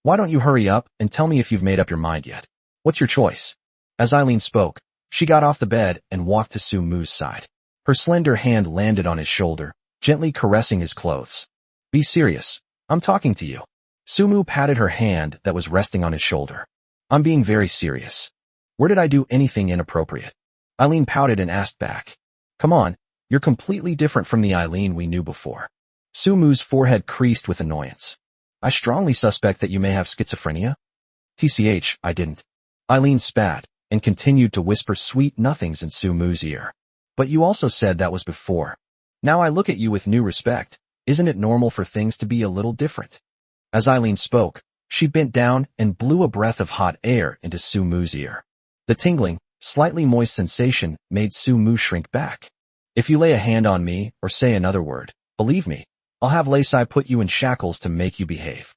Speaker 1: Why don't you hurry up and tell me if you've made up your mind yet? What's your choice? As Eileen spoke, she got off the bed and walked to Sumu's side. Her slender hand landed on his shoulder, gently caressing his clothes. Be serious. I'm talking to you. Sumu patted her hand that was resting on his shoulder. I'm being very serious. Where did I do anything inappropriate? Eileen pouted and asked back. Come on, you're completely different from the Eileen we knew before. Sumu's forehead creased with annoyance. I strongly suspect that you may have schizophrenia. TCH, I didn't. Eileen spat and continued to whisper sweet nothings in Sumu's ear. But you also said that was before. Now I look at you with new respect. Isn't it normal for things to be a little different? As Eileen spoke, she bent down and blew a breath of hot air into Sumu's ear. The tingling, slightly moist sensation made Sumu shrink back. If you lay a hand on me or say another word, believe me, I'll have Lei Sai put you in shackles to make you behave.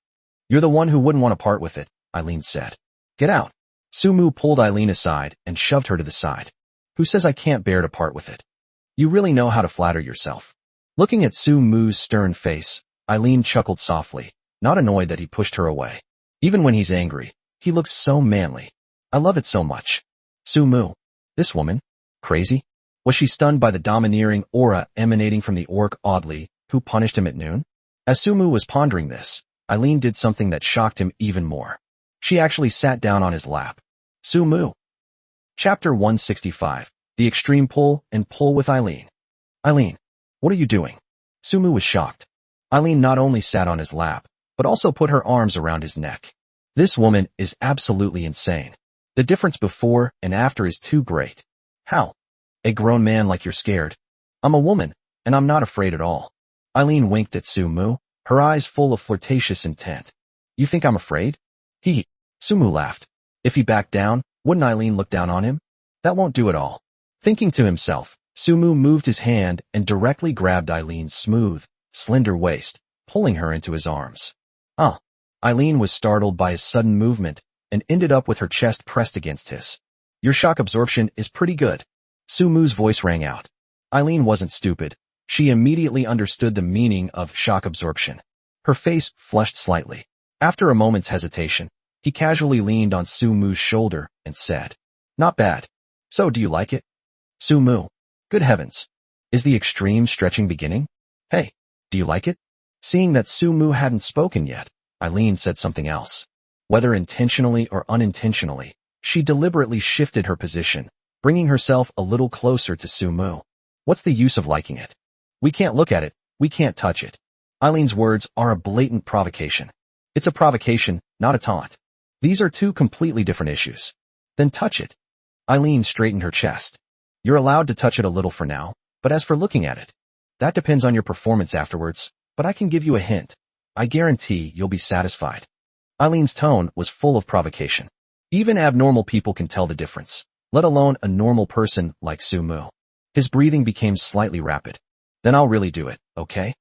Speaker 1: You're the one who wouldn't want to part with it, Eileen said. Get out. Sumu pulled Eileen aside and shoved her to the side. Who says I can't bear to part with it? You really know how to flatter yourself. Looking at Sumu's stern face, Eileen chuckled softly, not annoyed that he pushed her away. Even when he's angry, he looks so manly. I love it so much. Sumu. This woman? Crazy? Was she stunned by the domineering aura emanating from the orc Audley, who punished him at noon? As Sumu was pondering this, Eileen did something that shocked him even more. She actually sat down on his lap. Sumu. Chapter 165. The Extreme Pull and Pull with Eileen. Eileen. What are you doing? Sumu was shocked. Eileen not only sat on his lap, but also put her arms around his neck. This woman is absolutely insane. The difference before and after is too great. How? A grown man like you're scared. I'm a woman, and I'm not afraid at all. Eileen winked at Sumu, her eyes full of flirtatious intent. You think I'm afraid? Sumu laughed. If he backed down, wouldn't Eileen look down on him? That won't do at all. Thinking to himself, Sumu moved his hand and directly grabbed Eileen's smooth, slender waist, pulling her into his arms. Ah! Eileen was startled by his sudden movement and ended up with her chest pressed against his. Your shock absorption is pretty good. Sumu's voice rang out. Eileen wasn't stupid. She immediately understood the meaning of shock absorption. Her face flushed slightly. After a moment's hesitation, he casually leaned on Sumu's shoulder and said, Not bad. So do you like it? Sumu. Good heavens. Is the extreme stretching beginning? Hey, do you like it? Seeing that Sumu hadn't spoken yet, Eileen said something else. Whether intentionally or unintentionally, she deliberately shifted her position, bringing herself a little closer to Sumu. What's the use of liking it? We can't look at it, we can't touch it. Eileen's words are a blatant provocation. It's a provocation, not a taunt. These are two completely different issues. Then touch it. Eileen straightened her chest. You're allowed to touch it a little for now, but as for looking at it, that depends on your performance afterwards, but I can give you a hint. I guarantee you'll be satisfied. Eileen's tone was full of provocation. Even abnormal people can tell the difference, let alone a normal person like Sumu. His breathing became slightly rapid. Then I'll really do it, okay?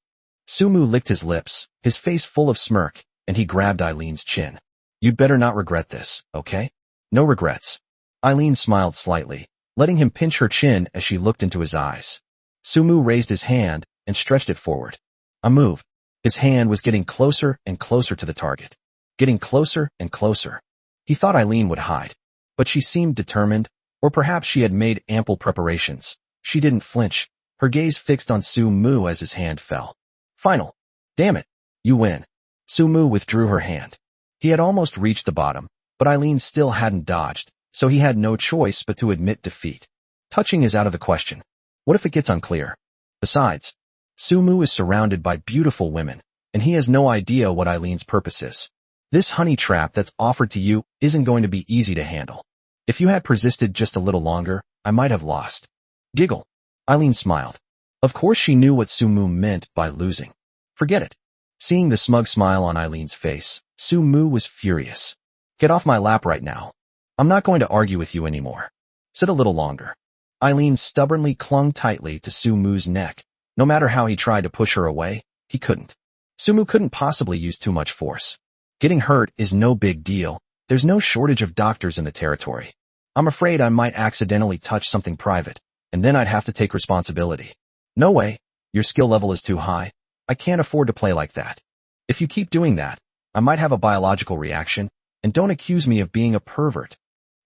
Speaker 1: Sumu licked his lips, his face full of smirk, and he grabbed Eileen's chin. You'd better not regret this, okay? No regrets. Eileen smiled slightly, letting him pinch her chin as she looked into his eyes. Sumu raised his hand and stretched it forward. A move. His hand was getting closer and closer to the target. Getting closer and closer. He thought Eileen would hide, but she seemed determined, or perhaps she had made ample preparations. She didn't flinch, her gaze fixed on Sumu as his hand fell. Final. Damn it. You win. Sumu withdrew her hand. He had almost reached the bottom, but Eileen still hadn't dodged, so he had no choice but to admit defeat. Touching is out of the question. What if it gets unclear? Besides, Sumu is surrounded by beautiful women, and he has no idea what Eileen's purpose is. This honey trap that's offered to you isn't going to be easy to handle. If you had persisted just a little longer, I might have lost. Giggle. Eileen smiled. Of course she knew what Sumu meant by losing. Forget it. Seeing the smug smile on Eileen's face, Sumu was furious. Get off my lap right now. I'm not going to argue with you anymore. Sit a little longer. Eileen stubbornly clung tightly to Sumu's neck. No matter how he tried to push her away, he couldn't. Sumu couldn't possibly use too much force. Getting hurt is no big deal. There's no shortage of doctors in the territory. I'm afraid I might accidentally touch something private, and then I'd have to take responsibility. No way. Your skill level is too high. I can't afford to play like that. If you keep doing that, I might have a biological reaction, and don't accuse me of being a pervert.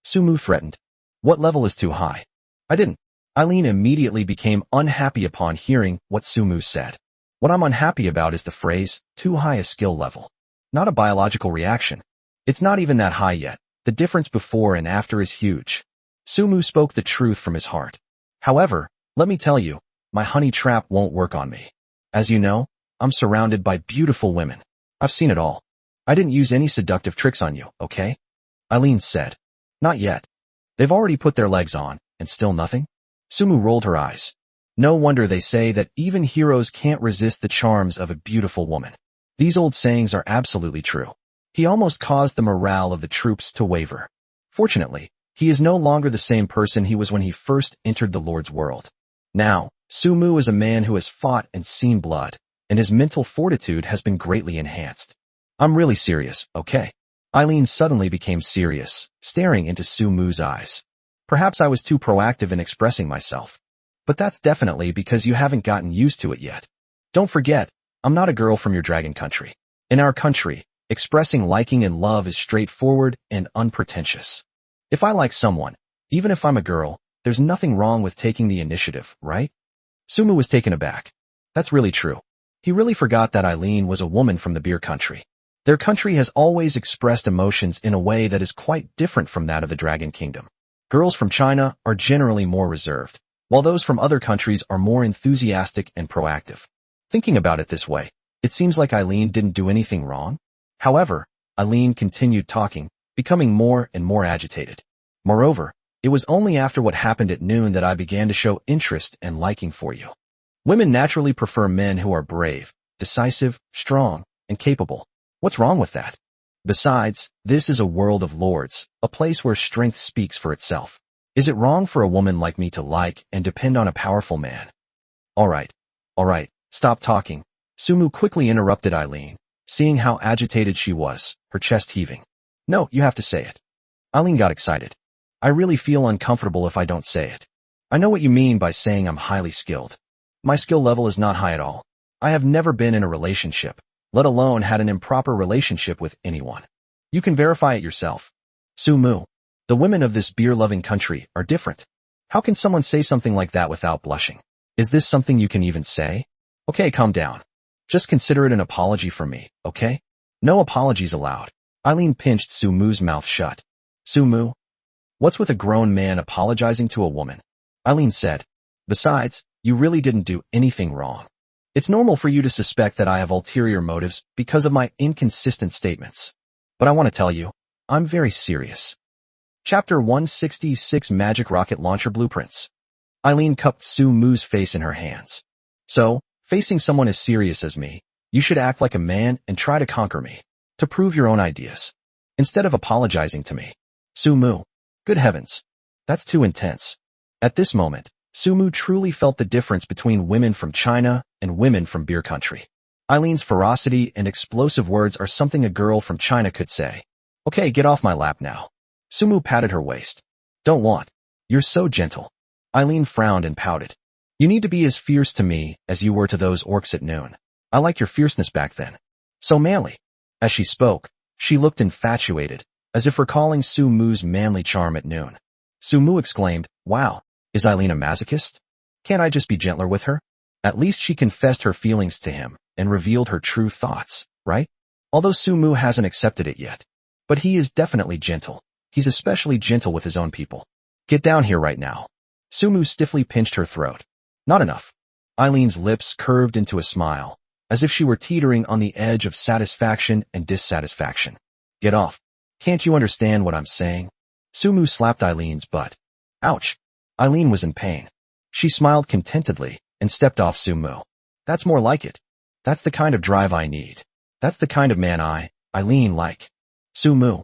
Speaker 1: Sumu threatened. What level is too high? I didn't. Eileen immediately became unhappy upon hearing what Sumu said. What I'm unhappy about is the phrase, too high a skill level. Not a biological reaction. It's not even that high yet. The difference before and after is huge. Sumu spoke the truth from his heart. However, let me tell you, my honey trap won't work on me. As you know, I'm surrounded by beautiful women. I've seen it all. I didn't use any seductive tricks on you, okay? Eileen said. Not yet. They've already put their legs on, and still nothing? Sumu rolled her eyes. No wonder they say that even heroes can't resist the charms of a beautiful woman. These old sayings are absolutely true. He almost caused the morale of the troops to waver. Fortunately, he is no longer the same person he was when he first entered the Lord's world. Now, Sumu is a man who has fought and seen blood, and his mental fortitude has been greatly enhanced. I'm really serious, okay? Eileen suddenly became serious, staring into Sumu's eyes. Perhaps I was too proactive in expressing myself. But that's definitely because you haven't gotten used to it yet. Don't forget, I'm not a girl from your dragon country. In our country, expressing liking and love is straightforward and unpretentious. If I like someone, even if I'm a girl, there's nothing wrong with taking the initiative, right? Sumu was taken aback. That's really true. He really forgot that Eileen was a woman from the beer country. Their country has always expressed emotions in a way that is quite different from that of the Dragon Kingdom. Girls from China are generally more reserved, while those from other countries are more enthusiastic and proactive. Thinking about it this way, it seems like Eileen didn't do anything wrong. However, Eileen continued talking, becoming more and more agitated. Moreover, it was only after what happened at noon that I began to show interest and liking for you. Women naturally prefer men who are brave, decisive, strong, and capable. What's wrong with that? Besides, this is a world of lords, a place where strength speaks for itself. Is it wrong for a woman like me to like and depend on a powerful man? All right, stop talking. Sumu quickly interrupted Eileen, seeing how agitated she was, her chest heaving. No, you have to say it. Eileen got excited. I really feel uncomfortable if I don't say it. I know what you mean by saying I'm highly skilled. My skill level is not high at all. I have never been in a relationship, let alone had an improper relationship with anyone. You can verify it yourself. Sumu, the women of this beer-loving country are different. How can someone say something like that without blushing? Is this something you can even say? Okay, calm down. Just consider it an apology from me, okay? No apologies allowed. Eileen pinched Sumu's mouth shut. Sumu? What's with a grown man apologizing to a woman? Eileen said. Besides, you really didn't do anything wrong. It's normal for you to suspect that I have ulterior motives because of my inconsistent statements. But I want to tell you, I'm very serious. Chapter 166 Magic Rocket Launcher Blueprints. Eileen cupped Sumu's face in her hands. So, facing someone as serious as me, you should act like a man and try to conquer me, to prove your own ideas, instead of apologizing to me. Sumu. Good heavens. That's too intense. At this moment, Sumu truly felt the difference between women from China and women from beer country. Eileen's ferocity and explosive words are something a girl from China could say. Okay, get off my lap now. Sumu patted her waist. Don't want. You're so gentle. Eileen frowned and pouted. You need to be as fierce to me as you were to those orcs at noon. I liked your fierceness back then. So manly. As she spoke, she looked infatuated, as if recalling Sumu's manly charm at noon. Sumu exclaimed, wow, is Eileen a masochist? Can't I just be gentler with her? At least she confessed her feelings to him and revealed her true thoughts, right? Although Sumu hasn't accepted it yet. But he is definitely gentle. He's especially gentle with his own people. Get down here right now. Sumu stiffly pinched her throat. Not enough. Eileen's lips curved into a smile, as if she were teetering on the edge of satisfaction and dissatisfaction. Get off. Can't you understand what I'm saying? Sumu slapped Eileen's butt. Ouch. Eileen was in pain. She smiled contentedly and stepped off Sumu. That's more like it. That's the kind of drive I need. That's the kind of man Eileen like. Sumu.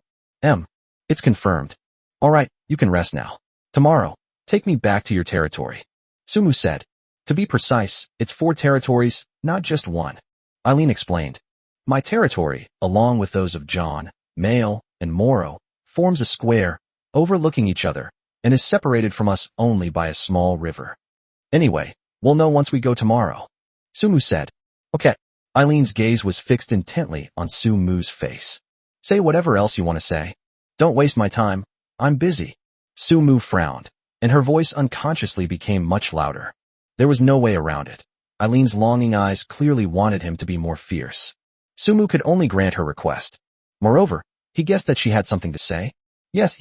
Speaker 1: It's confirmed. All right, you can rest now. Tomorrow, take me back to your territory. Sumu said. To be precise, it's 4 territories, not just 1. Eileen explained. My territory, along with those of John, Mail, and Moro, forms a square, overlooking each other, and is separated from us only by a small river. Anyway, we'll know once we go tomorrow. Sumu said. Okay. Eileen's gaze was fixed intently on Sumu's face. Say whatever else you want to say. Don't waste my time. I'm busy. Sumu frowned, and her voice unconsciously became much louder. There was no way around it. Eileen's longing eyes clearly wanted him to be more fierce. Sumu could only grant her request. Moreover, he guessed that she had something to say. Yes.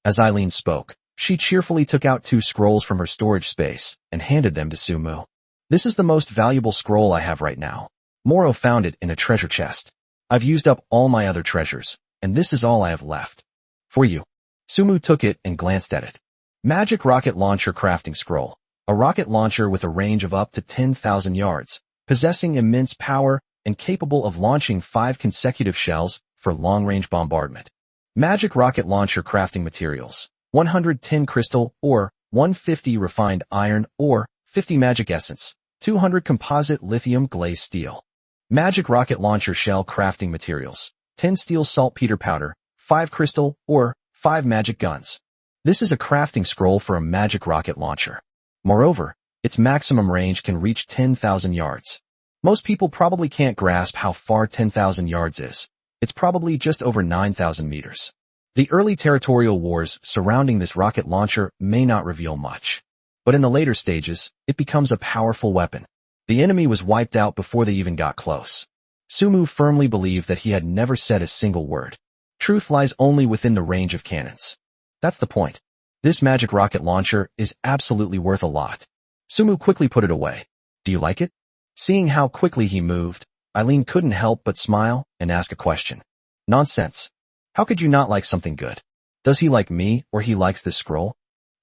Speaker 1: As Eileen spoke, she cheerfully took out 2 scrolls from her storage space and handed them to Sumu. This is the most valuable scroll I have right now. Moro found it in a treasure chest. I've used up all my other treasures, and this is all I have left. For you. Sumu took it and glanced at it. Magic Rocket Launcher Crafting Scroll. A rocket launcher with a range of up to 10,000 yards, possessing immense power and capable of launching 5 consecutive shells for long-range bombardment. Magic Rocket Launcher Crafting Materials. 110 crystal ore, 150 refined iron ore, 50 magic essence, 200 composite lithium glaze steel. Magic Rocket Launcher Shell Crafting Materials. 10 steel saltpeter powder, 5 crystal ore, 5 magic guns. This is a crafting scroll for a magic rocket launcher. Moreover, its maximum range can reach 10,000 yards. Most people probably can't grasp how far 10,000 yards is. It's probably just over 9,000 meters. The early territorial wars surrounding this rocket launcher may not reveal much. But in the later stages, it becomes a powerful weapon. The enemy was wiped out before they even got close. Sumu firmly believed that he had never said a single word. Truth lies only within the range of cannons. That's the point. This magic rocket launcher is absolutely worth a lot. Sumu quickly put it away. Do you like it? Seeing how quickly he moved, Eileen couldn't help but smile and ask a question. Nonsense. How could you not like something good? Does he like me or he likes this scroll?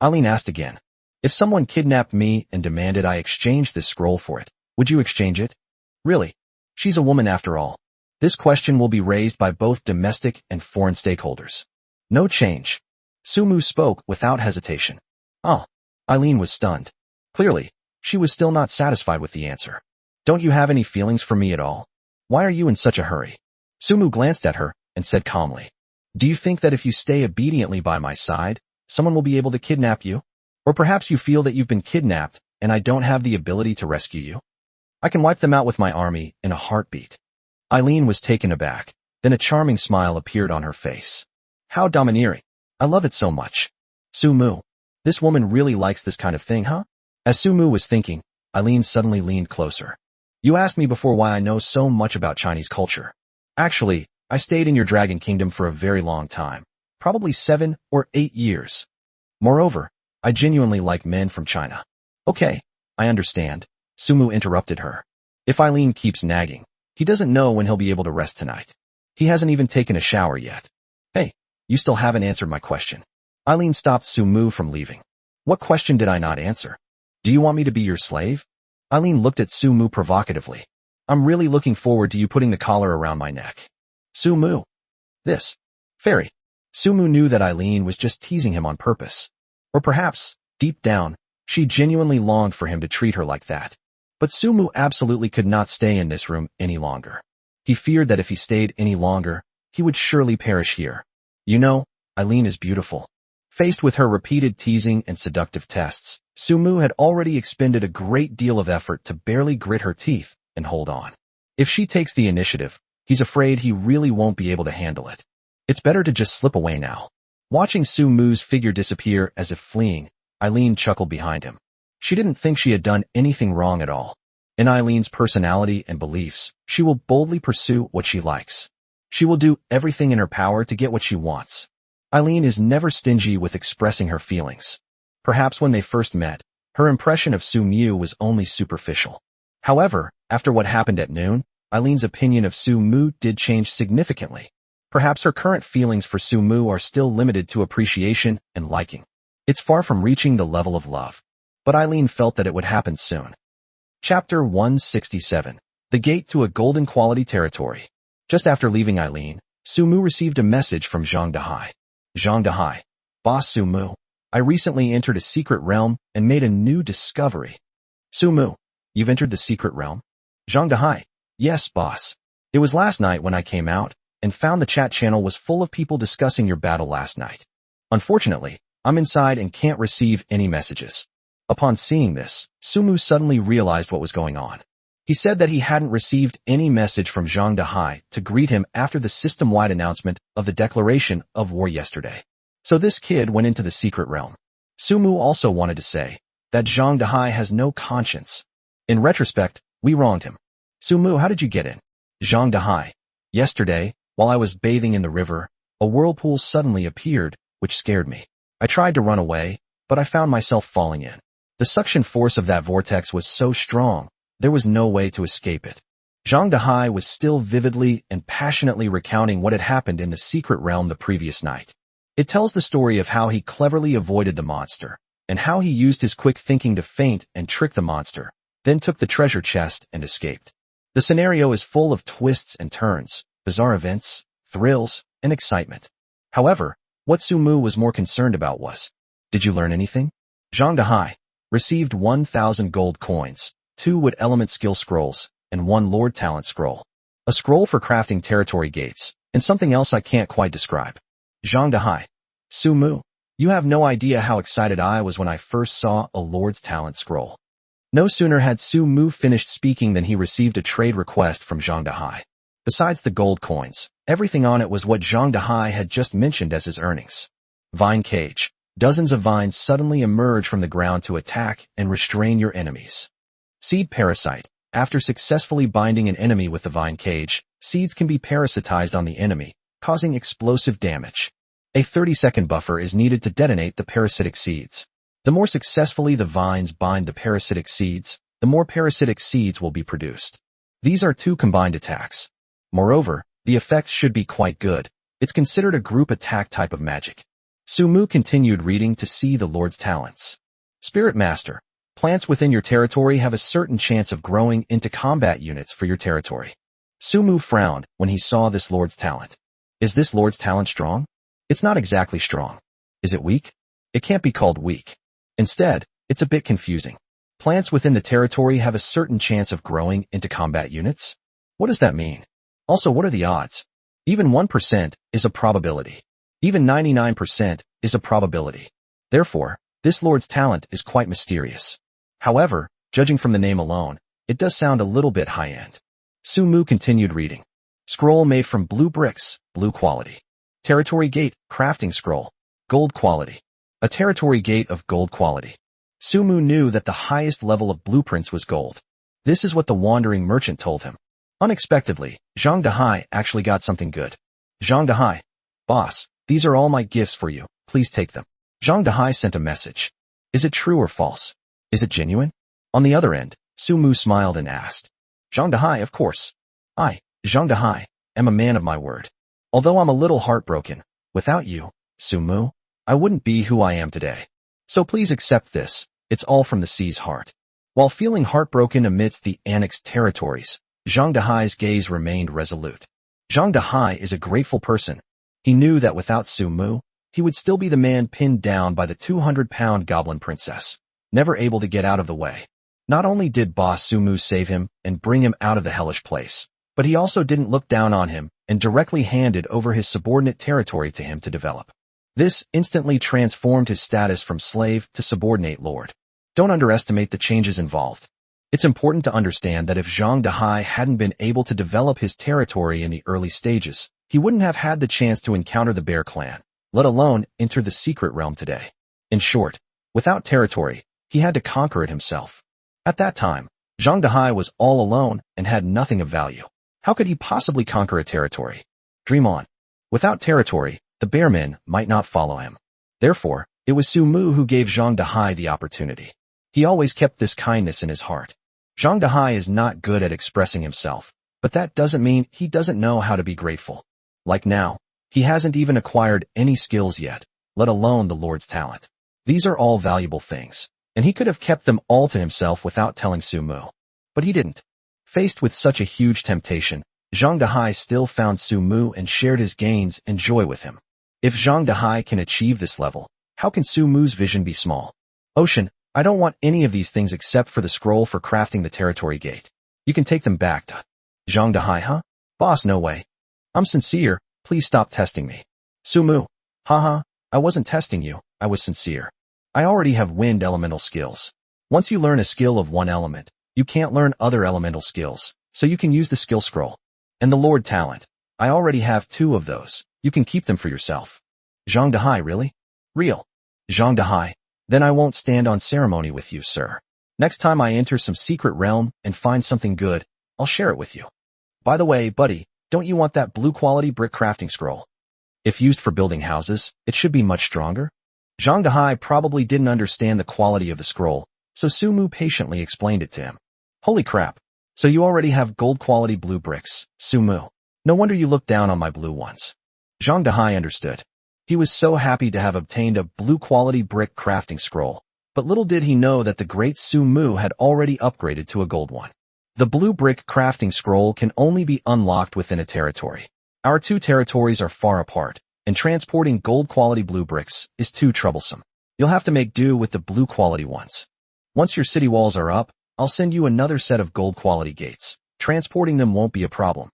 Speaker 1: Eileen asked again. If someone kidnapped me and demanded I exchange this scroll for it, would you exchange it? Really? She's a woman after all. This question will be raised by both domestic and foreign stakeholders. No change. Sumu spoke without hesitation. Oh. Eileen was stunned. Clearly, she was still not satisfied with the answer. Don't you have any feelings for me at all? Why are you in such a hurry? Sumu glanced at her and said calmly, do you think that if you stay obediently by my side, someone will be able to kidnap you? Or perhaps you feel that you've been kidnapped and I don't have the ability to rescue you? I can wipe them out with my army in a heartbeat. Eileen was taken aback. Then a charming smile appeared on her face. How domineering. I love it so much. Sumu. This woman really likes this kind of thing, huh? As Sumu was thinking, Eileen suddenly leaned closer. You asked me before why I know so much about Chinese culture. Actually, I stayed in your dragon kingdom for a very long time. Probably 7 or 8 years. Moreover, I genuinely like men from China. Okay, I understand. Sumu interrupted her. If Eileen keeps nagging, he doesn't know when he'll be able to rest tonight. He hasn't even taken a shower yet. Hey, you still haven't answered my question. Eileen stopped Sumu from leaving. What question did I not answer? Do you want me to be your slave? Eileen looked at Sumu provocatively. I'm really looking forward to you putting the collar around my neck. Sumu. This. Fairy. Sumu knew that Eileen was just teasing him on purpose. Or perhaps, deep down, she genuinely longed for him to treat her like that. But Sumu absolutely could not stay in this room any longer. He feared that if he stayed any longer, he would surely perish here. You know, Eileen is beautiful. Faced with her repeated teasing and seductive tests, Sumu had already expended a great deal of effort to barely grit her teeth and hold on. If she takes the initiative, he's afraid he really won't be able to handle it. It's better to just slip away now. Watching Sumu's figure disappear as if fleeing, Eileen chuckled behind him. She didn't think she had done anything wrong at all. In Eileen's personality and beliefs, she will boldly pursue what she likes. She will do everything in her power to get what she wants. Eileen is never stingy with expressing her feelings. Perhaps when they first met, her impression of Sumu was only superficial. However, after what happened at noon, Eileen's opinion of Sumu did change significantly. Perhaps her current feelings for Sumu are still limited to appreciation and liking. It's far from reaching the level of love. But Eileen felt that it would happen soon. Chapter 167. The Gate to a Golden Quality Territory. Just after leaving Eileen, Sumu received a message from Zhang Dahai. Zhang Dahai. Boss Sumu. I recently entered a secret realm and made a new discovery. Sumu. You've entered the secret realm? Zhang Dahai. Yes, boss. It was last night when I came out and found the chat channel was full of people discussing your battle last night. Unfortunately, I'm inside and can't receive any messages. Upon seeing this, Sumu suddenly realized what was going on. He said that he hadn't received any message from Zhang Dahai to greet him after the system-wide announcement of the declaration of war yesterday. So this kid went into the secret realm. Sumu also wanted to say that Zhang Dahai has no conscience. In retrospect, we wronged him. Sumu, how did you get in? Zhang Dahai. Yesterday, while I was bathing in the river, a whirlpool suddenly appeared, which scared me. I tried to run away, but I found myself falling in. The suction force of that vortex was so strong, there was no way to escape it. Zhang Dahai was still vividly and passionately recounting what had happened in the secret realm the previous night. It tells the story of how he cleverly avoided the monster, and how he used his quick thinking to feint and trick the monster, then took the treasure chest and escaped. The scenario is full of twists and turns, bizarre events, thrills, and excitement. However, what Sumu was more concerned about was, did you learn anything? Zhang Dahai received 1,000 gold coins, 2 wood element skill scrolls, and 1 lord talent scroll. A scroll for crafting territory gates, and something else I can't quite describe. Zhang Dahai. Sumu, you have no idea how excited I was when I first saw a lord's talent scroll. No sooner had Sumu finished speaking than he received a trade request from Zhang Dahai. Besides the gold coins, everything on it was what Zhang Dahai had just mentioned as his earnings. Vine cage. Dozens of vines suddenly emerge from the ground to attack and restrain your enemies. Seed parasite. After successfully binding an enemy with the vine cage, seeds can be parasitized on the enemy, causing explosive damage. A 30-second buffer is needed to detonate the parasitic seeds. The more successfully the vines bind the parasitic seeds, the more parasitic seeds will be produced. These are 2 combined attacks. Moreover, the effects should be quite good. It's considered a group attack type of magic. Sumu continued reading to see the Lord's talents. Spirit Master. Plants within your territory have a certain chance of growing into combat units for your territory. Sumu frowned when he saw this Lord's talent. Is this Lord's talent strong? It's not exactly strong. Is it weak? It can't be called weak. Instead, it's a bit confusing. Plants within the territory have a certain chance of growing into combat units? What does that mean? Also, what are the odds? Even 1% is a probability. Even 99% is a probability. Therefore, this lord's talent is quite mysterious. However, judging from the name alone, it does sound a little bit high-end. Sumu continued reading. Scroll made from blue bricks, blue quality. Territory gate, crafting scroll, gold quality. A territory gate of gold quality. Sumu knew that the highest level of blueprints was gold. This is what the wandering merchant told him. Unexpectedly, Zhang Dehai actually got something good. Zhang Dehai. Boss, these are all my gifts for you, please take them. Zhang Dehai sent a message. Is it true or false? Is it genuine? On the other end, Sumu smiled and asked. Zhang Dehai, of course. I, Zhang Dehai, am a man of my word. Although I'm a little heartbroken, without you, Sumu, I wouldn't be who I am today. So please accept this, it's all from the sea's heart. While feeling heartbroken amidst the annexed territories, Zhang Dehai's gaze remained resolute. Zhang Dehai is a grateful person. He knew that without Sumu, he would still be the man pinned down by the 200-pound goblin princess, never able to get out of the way. Not only did boss Sumu save him and bring him out of the hellish place, but he also didn't look down on him and directly handed over his subordinate territory to him to develop. This instantly transformed his status from slave to subordinate lord. Don't underestimate the changes involved. It's important to understand that if Zhang Dehai hadn't been able to develop his territory in the early stages, he wouldn't have had the chance to encounter the Bear Clan, let alone enter the secret realm today. In short, without territory, he had to conquer it himself. At that time, Zhang Dehai was all alone and had nothing of value. How could he possibly conquer a territory? Dream on. Without territory, the bearmen might not follow him. Therefore, it was Sumu who gave Zhang Dehai the opportunity. He always kept this kindness in his heart. Zhang Dehai is not good at expressing himself, but that doesn't mean he doesn't know how to be grateful. Like now, he hasn't even acquired any skills yet, let alone the Lord's talent. These are all valuable things, and he could have kept them all to himself without telling Sumu. But he didn't. Faced with such a huge temptation, Zhang Dehai still found Sumu and shared his gains and joy with him. If Zhang Dehai can achieve this level, how can Sumu's vision be small? Ocean, I don't want any of these things except for the scroll for crafting the territory gate. You can take them back to Zhang Dehai, huh? Boss, no way. I'm sincere, please stop testing me. Sumu, haha, I wasn't testing you, I was sincere. I already have wind elemental skills. Once you learn a skill of one element, you can't learn other elemental skills, so you can use the skill scroll. And the Lord talent, I already have 2 of those, you can keep them for yourself. Zhang Dehai, really? Real. Zhang Dehai, then I won't stand on ceremony with you, sir. Next time I enter some secret realm and find something good, I'll share it with you. By the way, buddy, don't you want that blue quality brick crafting scroll? If used for building houses, it should be much stronger. Zhang Dehai probably didn't understand the quality of the scroll, so Sumu patiently explained it to him. Holy crap. So you already have gold quality blue bricks, Sumu. No wonder you look down on my blue ones. Zhang Dehai understood. He was so happy to have obtained a blue quality brick crafting scroll, but little did he know that the great Sumu had already upgraded to a gold one. The blue brick crafting scroll can only be unlocked within a territory. Our 2 territories are far apart, and transporting gold quality blue bricks is too troublesome. You'll have to make do with the blue quality ones. Once your city walls are up, I'll send you another set of gold quality gates. Transporting them won't be a problem.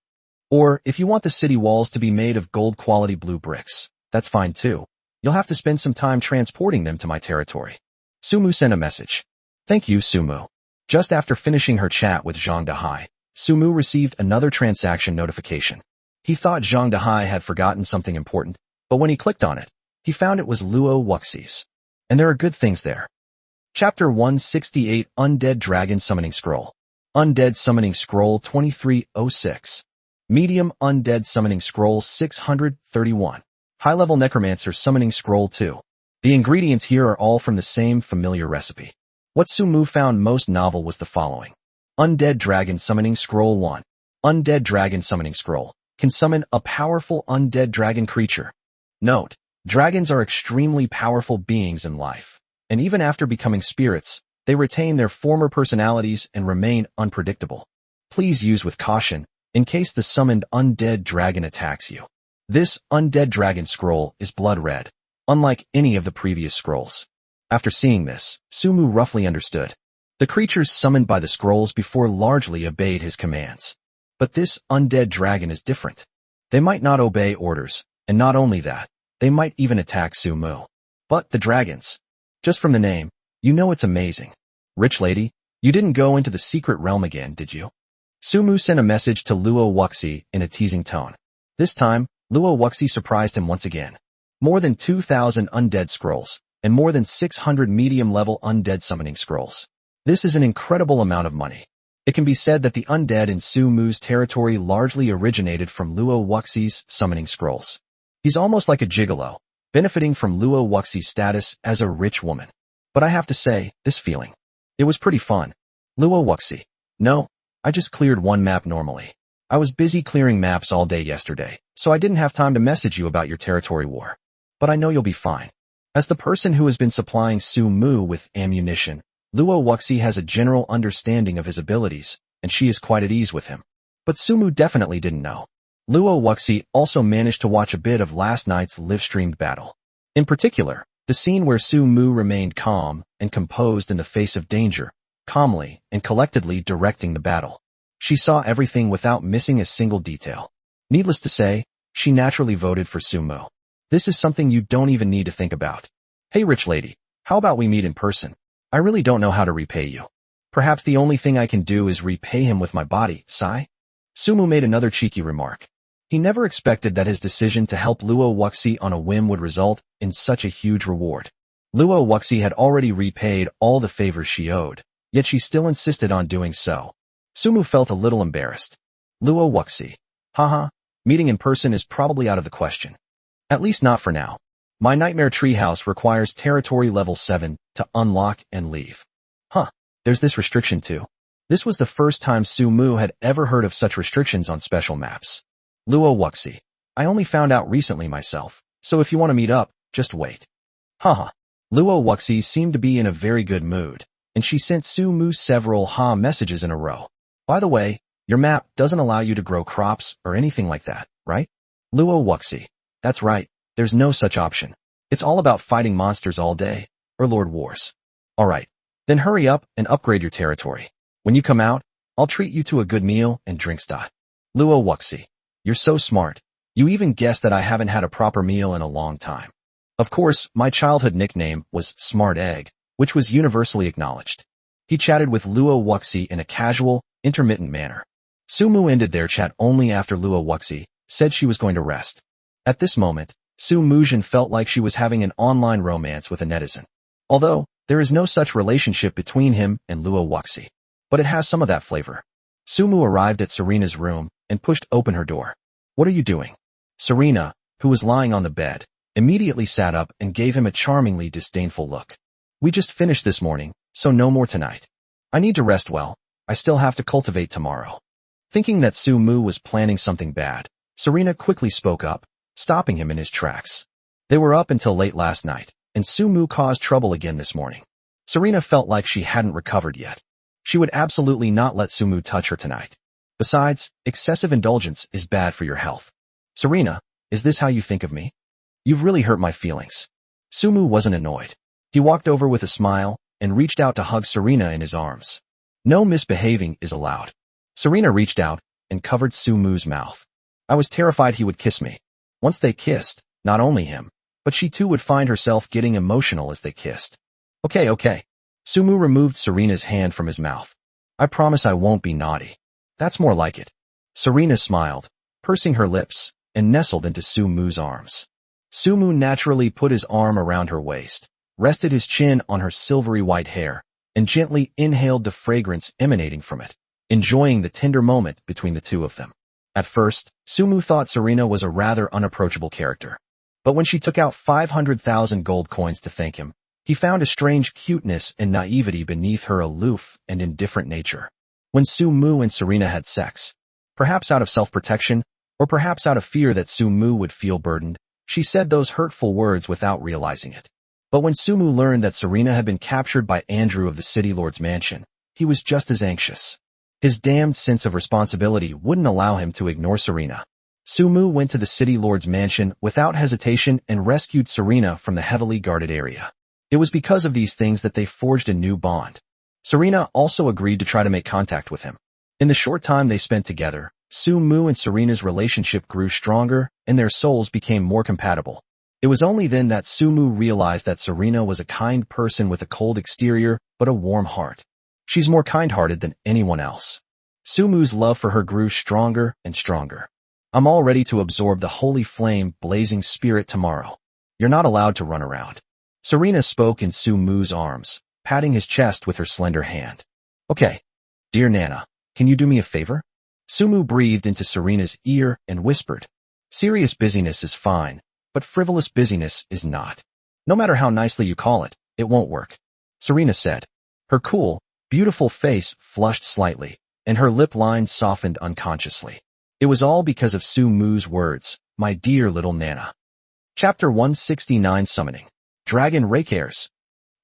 Speaker 1: Or, if you want the city walls to be made of gold quality blue bricks, that's fine too. You'll have to spend some time transporting them to my territory. Sumu sent a message. Thank you, Sumu. Just after finishing her chat with Zhang Dehai, Sumu received another transaction notification. He thought Zhang Dehai had forgotten something important, but when he clicked on it, he found it was Luo Wuxi's. And there are good things there. Chapter 168 Undead Dragon Summoning Scroll. Undead Summoning Scroll 2306. Medium Undead Summoning Scroll 631. High-level Necromancer Summoning Scroll 2. The ingredients here are all from the same familiar recipe. What Sumu found most novel was the following. Undead Dragon Summoning Scroll 1. Undead Dragon Summoning Scroll. Can summon a powerful undead dragon creature. Note, dragons are extremely powerful beings in life, and even after becoming spirits, they retain their former personalities and remain unpredictable. Please use with caution, in case the summoned undead dragon attacks you. This undead dragon scroll is blood red, unlike any of the previous scrolls. After seeing this, Sumu roughly understood. The creatures summoned by the scrolls before largely obeyed his commands. But this undead dragon is different. They might not obey orders, and not only that, they might even attack Sumu. But the dragons. Just from the name, you know it's amazing. Rich lady, you didn't go into the secret realm again, did you? Sumu sent a message to Luo Wuxi in a teasing tone. This time, Luo Wuxi surprised him once again. More than 2,000 undead scrolls, and more than 600 medium-level undead summoning scrolls. This is an incredible amount of money. It can be said that the undead in Sumu's territory largely originated from Luo Wuxi's summoning scrolls. He's almost like a gigolo, benefiting from Luo Wuxi's status as a rich woman. But I have to say, this feeling. It was pretty fun. Luo Wuxi. No, I just cleared one map normally. I was busy clearing maps all day yesterday, so I didn't have time to message you about your territory war. But I know you'll be fine. As the person who has been supplying Sumu with ammunition, Luo Wuxi has a general understanding of his abilities, and she is quite at ease with him. But Sumu definitely didn't know. Luo Wuxi also managed to watch a bit of last night's live-streamed battle. In particular, the scene where Sumu remained calm and composed in the face of danger, calmly and collectedly directing the battle. She saw everything without missing a single detail. Needless to say, she naturally voted for Sumu. This is something you don't even need to think about. Hey rich lady, how about we meet in person? I really don't know how to repay you. Perhaps the only thing I can do is repay him with my body, sigh? Sumu made another cheeky remark. He never expected that his decision to help Luo Wuxi on a whim would result in such a huge reward. Luo Wuxi had already repaid all the favors she owed, yet she still insisted on doing so. Sumu felt a little embarrassed. Luo Wuxi. Haha, meeting in person is probably out of the question. At least not for now. My nightmare treehouse requires territory level 7 to unlock and leave. Huh, there's this restriction too. This was the first time Sumu had ever heard of such restrictions on special maps. Luo Wuxi. I only found out recently myself, so if you want to meet up, just wait. Haha. Luo Wuxi seemed to be in a very good mood, and she sent Sumu several messages in a row. By the way, your map doesn't allow you to grow crops or anything like that, right? Luo Wuxi. That's right. There's no such option. It's all about fighting monsters all day, or Lord Wars. Alright, then hurry up and upgrade your territory. When you come out, I'll treat you to a good meal and drinks. Luo Wuxi. You're so smart. You even guessed that I haven't had a proper meal in a long time. Of course, my childhood nickname was Smart Egg, which was universally acknowledged. He chatted with Luo Wuxi in a casual, intermittent manner. Sumu ended their chat only after Luo Wuxi said she was going to rest. At this moment, Su Mujin felt like she was having an online romance with a netizen. Although, there is no such relationship between him and Luo Wuxi. But it has some of that flavor. Sumu arrived at Serena's room and pushed open her door. What are you doing? Serena, who was lying on the bed, immediately sat up and gave him a charmingly disdainful look. We just finished this morning, so no more tonight. I need to rest well. I still have to cultivate tomorrow. Thinking that Sumu was planning something bad, Serena quickly spoke up, stopping him in his tracks. They were up until late last night, and Sumu caused trouble again this morning. Serena felt like she hadn't recovered yet. She would absolutely not let Sumu touch her tonight. Besides, excessive indulgence is bad for your health. Serena, is this how you think of me? You've really hurt my feelings. Sumu wasn't annoyed. He walked over with a smile and reached out to hug Serena in his arms. No misbehaving is allowed. Serena reached out and covered Sumu's mouth. I was terrified he would kiss me. Once they kissed, not only him, but she too would find herself getting emotional as they kissed. Okay. Sumu removed Serena's hand from his mouth. I promise I won't be naughty. That's more like it. Serena smiled, pursing her lips, and nestled into Sumu's arms. Sumu naturally put his arm around her waist, rested his chin on her silvery white hair, and gently inhaled the fragrance emanating from it, enjoying the tender moment between the two of them. At first, Sumu thought Serena was a rather unapproachable character. But when she took out 500,000 gold coins to thank him, he found a strange cuteness and naivety beneath her aloof and indifferent nature. When Sumu and Serena had sex, perhaps out of self-protection, or perhaps out of fear that Sumu would feel burdened, she said those hurtful words without realizing it. But when Sumu learned that Serena had been captured by Andrew of the City Lord's mansion, he was just as anxious. His damned sense of responsibility wouldn't allow him to ignore Serena. Sumu went to the City Lord's mansion without hesitation and rescued Serena from the heavily guarded area. It was because of these things that they forged a new bond. Serena also agreed to try to make contact with him. In the short time they spent together, Su-mu and Serena's relationship grew stronger and their souls became more compatible. It was only then that Su-mu realized that Serena was a kind person with a cold exterior but a warm heart. She's more kind-hearted than anyone else. Su-mu's love for her grew stronger and stronger. I'm all ready to absorb the holy flame blazing spirit tomorrow. You're not allowed to run around. Serena spoke in Su-mu's arms, patting his chest with her slender hand. Okay, dear Nana, can you do me a favor? Su-mu breathed into Serena's ear and whispered, serious busyness is fine, but frivolous busyness is not. No matter how nicely you call it, it won't work. Serena said. Her cool, beautiful face flushed slightly, and her lip lines softened unconsciously. It was all because of Su-mu's words, my dear little Nana. Chapter 169 Summoning. Dragon Rakears.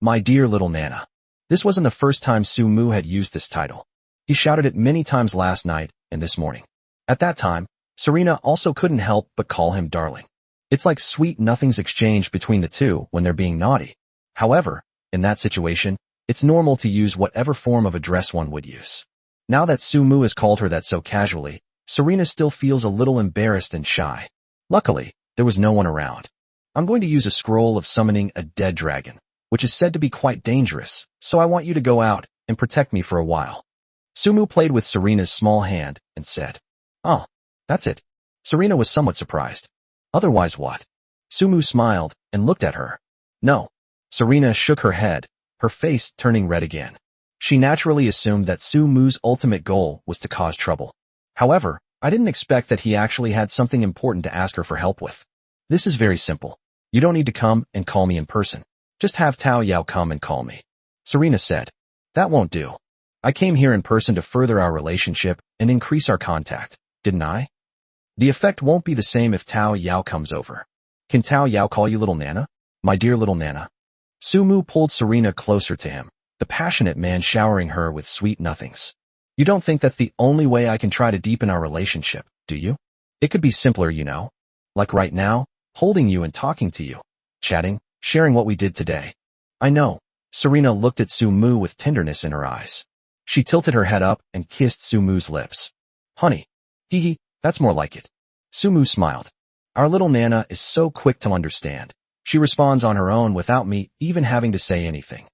Speaker 1: My dear little Nana. This wasn't the first time Su-mu had used this title. He shouted it many times last night and this morning. At that time, Serena also couldn't help but call him darling. It's like sweet nothings exchanged between the two when they're being naughty. However, in that situation, it's normal to use whatever form of address one would use. Now that Su-mu has called her that so casually, Serena still feels a little embarrassed and shy. Luckily, there was no one around. I'm going to use a scroll of summoning a dead dragon, which is said to be quite dangerous, so I want you to go out and protect me for a while. Su-mu played with Serena's small hand and said, oh, that's it. Serena was somewhat surprised. Otherwise what? Su-mu smiled and looked at her. No. Serena shook her head, her face turning red again. She naturally assumed that Su-mu's ultimate goal was to cause trouble. However, I didn't expect that he actually had something important to ask her for help with. This is very simple. You don't need to come and call me in person. Just have Tao Yao come and call me. Serena said. That won't do. I came here in person to further our relationship and increase our contact, didn't I? The effect won't be the same if Tao Yao comes over. Can Tao Yao call you little Nana? My dear little Nana. Su-mu pulled Serena closer to him, the passionate man showering her with sweet nothings. You don't think that's the only way I can try to deepen our relationship, do you? It could be simpler, you know. Like right now, holding you and talking to you, chatting, sharing what we did today. I know. Serena looked at Su-mu with tenderness in her eyes. She tilted her head up and kissed Su-mu's lips. Honey. Hee, that's more like it. Su-mu smiled. Our little Nana is so quick to understand. She responds on her own without me even having to say anything.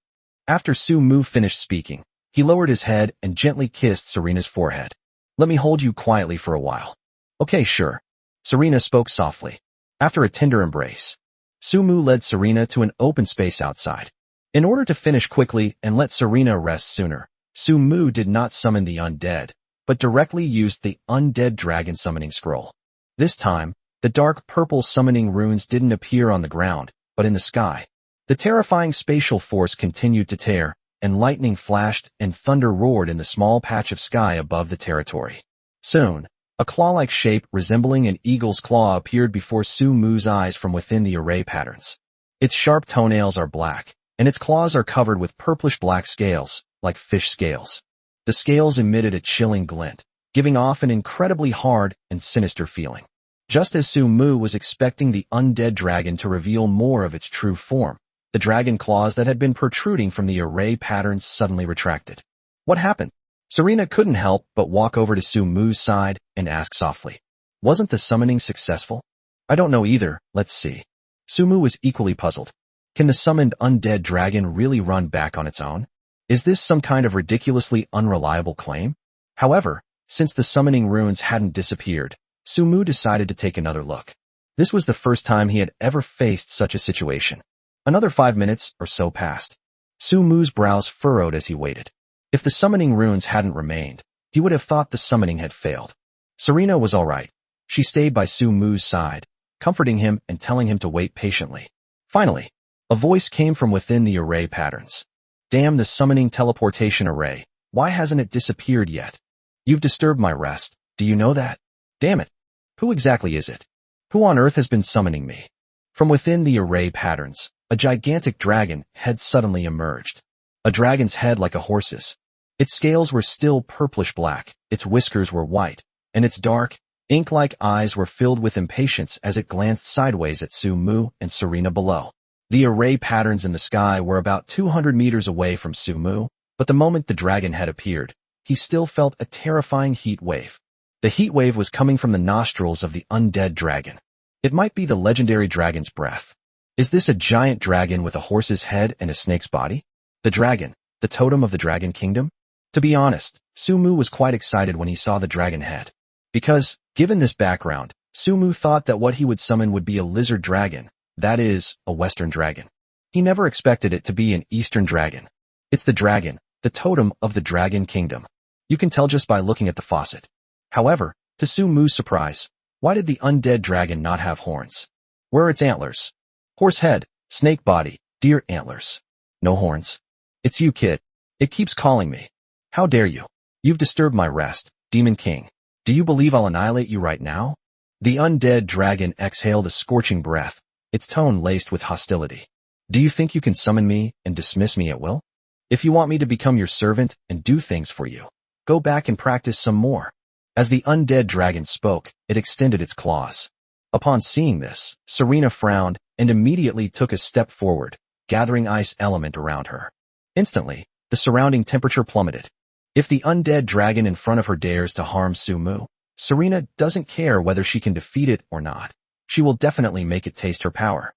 Speaker 1: After Su-mu finished speaking, he lowered his head and gently kissed Serena's forehead. Let me hold you quietly for a while. Okay, sure. Serena spoke softly. After a tender embrace, Su-mu led Serena to an open space outside. In order to finish quickly and let Serena rest sooner, Su-mu did not summon the undead, but directly used the undead dragon summoning scroll. This time, the dark purple summoning runes didn't appear on the ground, but in the sky. The terrifying spatial force continued to tear, and lightning flashed and thunder roared in the small patch of sky above the territory. Soon, a claw-like shape resembling an eagle's claw appeared before Su-mu's eyes from within the array patterns. Its sharp toenails are black, and its claws are covered with purplish-black scales, like fish scales. The scales emitted a chilling glint, giving off an incredibly hard and sinister feeling. Just as Su-mu was expecting the undead dragon to reveal more of its true form, the dragon claws that had been protruding from the array patterns suddenly retracted. What happened? Serena couldn't help but walk over to Su-mu's side and ask softly. Wasn't the summoning successful? I don't know either, let's see. Su-mu was equally puzzled. Can the summoned undead dragon really run back on its own? Is this some kind of ridiculously unreliable claim? However, since the summoning runes hadn't disappeared, Su-mu decided to take another look. This was the first time he had ever faced such a situation. Another 5 minutes or so passed. Su-mu's brows furrowed as he waited. If the summoning runes hadn't remained, he would have thought the summoning had failed. Serena was all right. She stayed by Su-mu's side, comforting him and telling him to wait patiently. Finally, a voice came from within the array patterns. Damn the summoning teleportation array, why hasn't it disappeared yet? You've disturbed my rest, do you know that? Damn it. Who exactly is it? Who on earth has been summoning me? From within the array patterns, a gigantic dragon had suddenly emerged. A dragon's head like a horse's. Its scales were still purplish black, its whiskers were white, and its dark, ink-like eyes were filled with impatience as it glanced sideways at Su-mu and Serena below. The array patterns in the sky were about 200 meters away from Su-mu, But the moment the dragon head appeared, he still felt a terrifying heat wave. The heat wave was coming from the nostrils of the undead dragon. It might be the legendary dragon's breath. Is this a giant dragon with a horse's head and a snake's body? The dragon, the totem of the dragon kingdom? To be honest, Sumu was quite excited when he saw the dragon head. Because, given this background, Sumu thought that what he would summon would be a lizard dragon, that is, a western dragon. He never expected it to be an eastern dragon. It's the dragon, the totem of the dragon kingdom. You can tell just by looking at the faucet. However, to Sumu's surprise, why did the undead dragon not have horns? Where are its antlers? Horse head, snake body, deer antlers. No horns. It's you, kid. It keeps calling me. How dare you? You've disturbed my rest, Demon King. Do you believe I'll annihilate you right now? The undead dragon exhaled a scorching breath, its tone laced with hostility. Do you think you can summon me and dismiss me at will? If you want me to become your servant and do things for you, go back and practice some more. As the undead dragon spoke, it extended its claws. Upon seeing this, Serena frowned and immediately took a step forward, gathering ice element around her. Instantly, the surrounding temperature plummeted. If the undead dragon in front of her dares to harm Sumu, Serena doesn't care whether she can defeat it or not. She will definitely make it taste her power.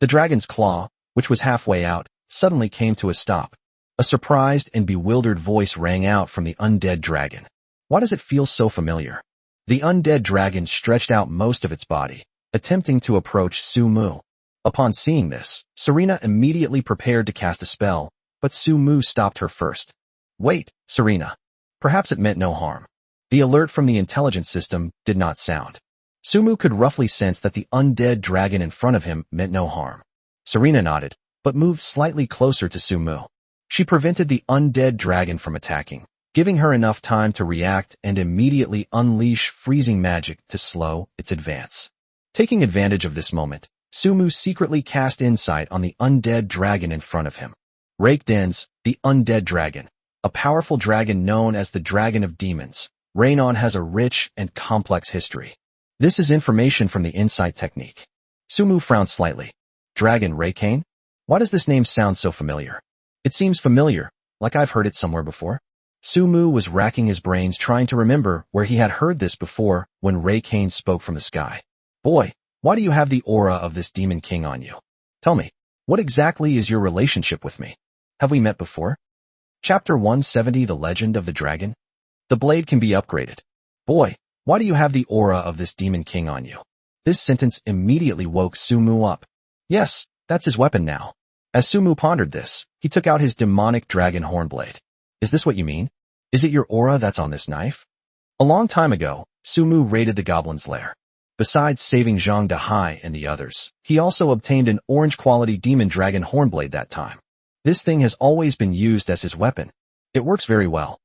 Speaker 1: The dragon's claw, which was halfway out, suddenly came to a stop. A surprised and bewildered voice rang out from the undead dragon. Why does it feel so familiar? The undead dragon stretched out most of its body, attempting to approach Sumu. Upon seeing this, Serena immediately prepared to cast a spell, but Sumu stopped her first. Wait, Serena. Perhaps it meant no harm. The alert from the intelligence system did not sound. Sumu could roughly sense that the undead dragon in front of him meant no harm. Serena nodded, but moved slightly closer to Sumu. She prevented the undead dragon from attacking, giving her enough time to react and immediately unleash freezing magic to slow its advance. Taking advantage of this moment, Sumu secretly cast insight on the undead dragon in front of him. Rake Den's, the undead dragon, a powerful dragon known as the Dragon of Demons. Rainon has a rich and complex history. This is information from the insight technique. Sumu frowned slightly. Dragon Raikane? Why does this name sound so familiar? It seems familiar, like I've heard it somewhere before. Sumu was racking his brains trying to remember where he had heard this before when Raikane spoke from the sky. Boy, why do you have the aura of this demon king on you? Tell me, what exactly is your relationship with me? Have we met before? Chapter 170 The Legend of the Dragon? The blade can be upgraded. Boy, why do you have the aura of this demon king on you? This sentence immediately woke Sumu up. Yes, that's his weapon now. As Sumu pondered this, he took out his demonic dragon hornblade. Is this what you mean? Is it your aura that's on this knife? A long time ago, Sumu raided the goblin's lair. Besides saving Zhang Dahai and the others, he also obtained an orange-quality demon dragon hornblade that time. This thing has always been used as his weapon. It works very well.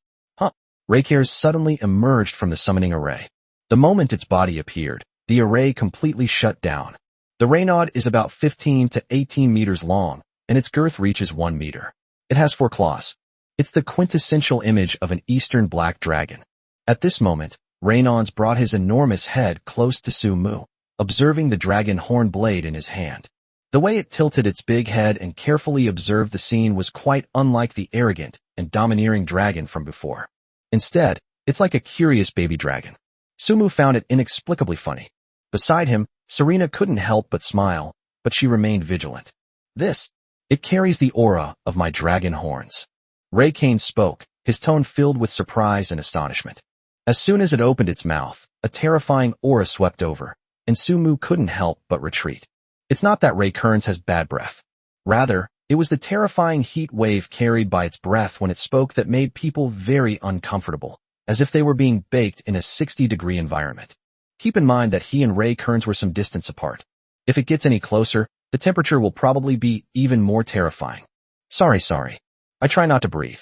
Speaker 1: Raikare suddenly emerged from the summoning array. The moment its body appeared, the array completely shut down. The Reynod is about 15 to 18 meters long, and its girth reaches 1 meter. It has 4 claws. It's the quintessential image of an eastern black dragon. At this moment, Raynons brought his enormous head close to Sumu, observing the dragon horn blade in his hand. The way it tilted its big head and carefully observed the scene was quite unlike the arrogant and domineering dragon from before. Instead, it's like a curious baby dragon. Sumu found it inexplicably funny. Beside him, Serena couldn't help but smile, but she remained vigilant. It carries the aura of my dragon horns. Raikane spoke, his tone filled with surprise and astonishment. As soon as it opened its mouth, a terrifying aura swept over, and Sumu couldn't help but retreat. It's not that Raikane has bad breath. Rather, it was the terrifying heat wave carried by its breath when it spoke that made people very uncomfortable, as if they were being baked in a 60-degree environment. Keep in mind that he and Raikane were some distance apart. If it gets any closer, the temperature will probably be even more terrifying. Sorry. I try not to breathe.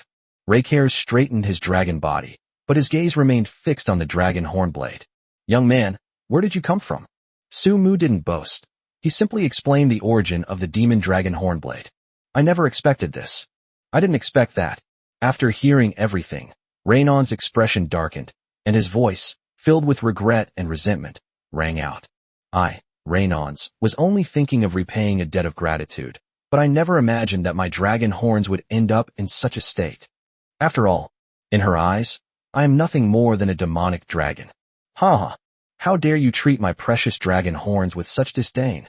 Speaker 1: Raikane straightened his dragon body, but his gaze remained fixed on the dragon hornblade. Young man, where did you come from? Sumu didn't boast. He simply explained the origin of the demon dragon hornblade. I never expected this. I didn't expect that. After hearing everything, Raynon's expression darkened, and his voice, filled with regret and resentment, rang out. I, Raynons, was only thinking of repaying a debt of gratitude, but I never imagined that my dragon horns would end up in such a state. After all, in her eyes, I am nothing more than a demonic dragon. Ha! How dare you treat my precious dragon horns with such disdain?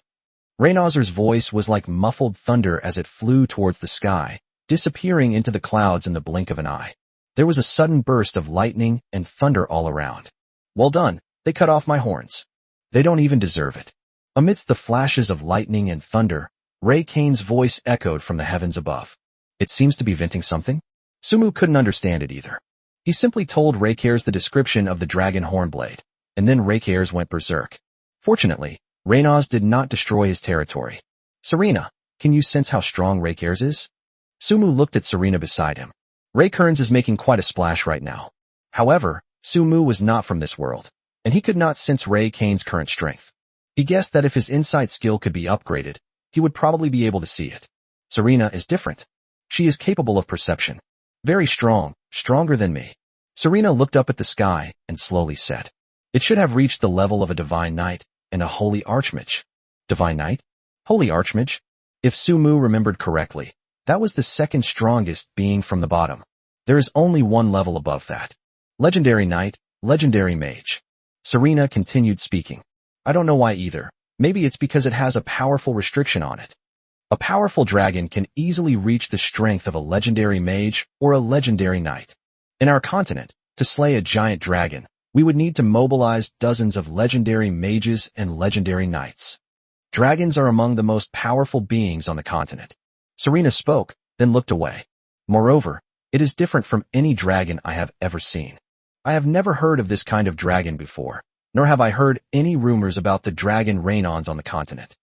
Speaker 1: Rhaenozer's voice was like muffled thunder as it flew towards the sky, disappearing into the clouds in the blink of an eye. There was a sudden burst of lightning and thunder all around. Well done, they cut off my horns. They don't even deserve it. Amidst the flashes of lightning and thunder, Ray Kane's voice echoed from the heavens above. It seems to be venting something? Sumu couldn't understand it either. He simply told Raycares the description of the dragon horn blade, and then Raycares went berserk. Fortunately, Rhaenoz did not destroy his territory. Serena, can you sense how strong Raycares is? Sumu looked at Serena beside him. Ray Kearns is making quite a splash right now. However, Sumu was not from this world, and he could not sense Ray Kane's current strength. He guessed that if his insight skill could be upgraded, he would probably be able to see it. Serena is different. She is capable of perception. Very strong, stronger than me. Serena looked up at the sky and slowly said, "It should have reached the level of a divine knight and a holy archmage." Divine knight? Holy archmage? If Sumu remembered correctly, that was the second strongest being from the bottom. There is only one level above that. Legendary knight, legendary mage. Serena continued speaking. I don't know why either. Maybe it's because it has a powerful restriction on it. A powerful dragon can easily reach the strength of a legendary mage or a legendary knight. In our continent, to slay a giant dragon, we would need to mobilize dozens of legendary mages and legendary knights. Dragons are among the most powerful beings on the continent. Serena spoke, then looked away. Moreover, it is different from any dragon I have ever seen. I have never heard of this kind of dragon before, nor have I heard any rumors about the dragon Rhaenons on the continent.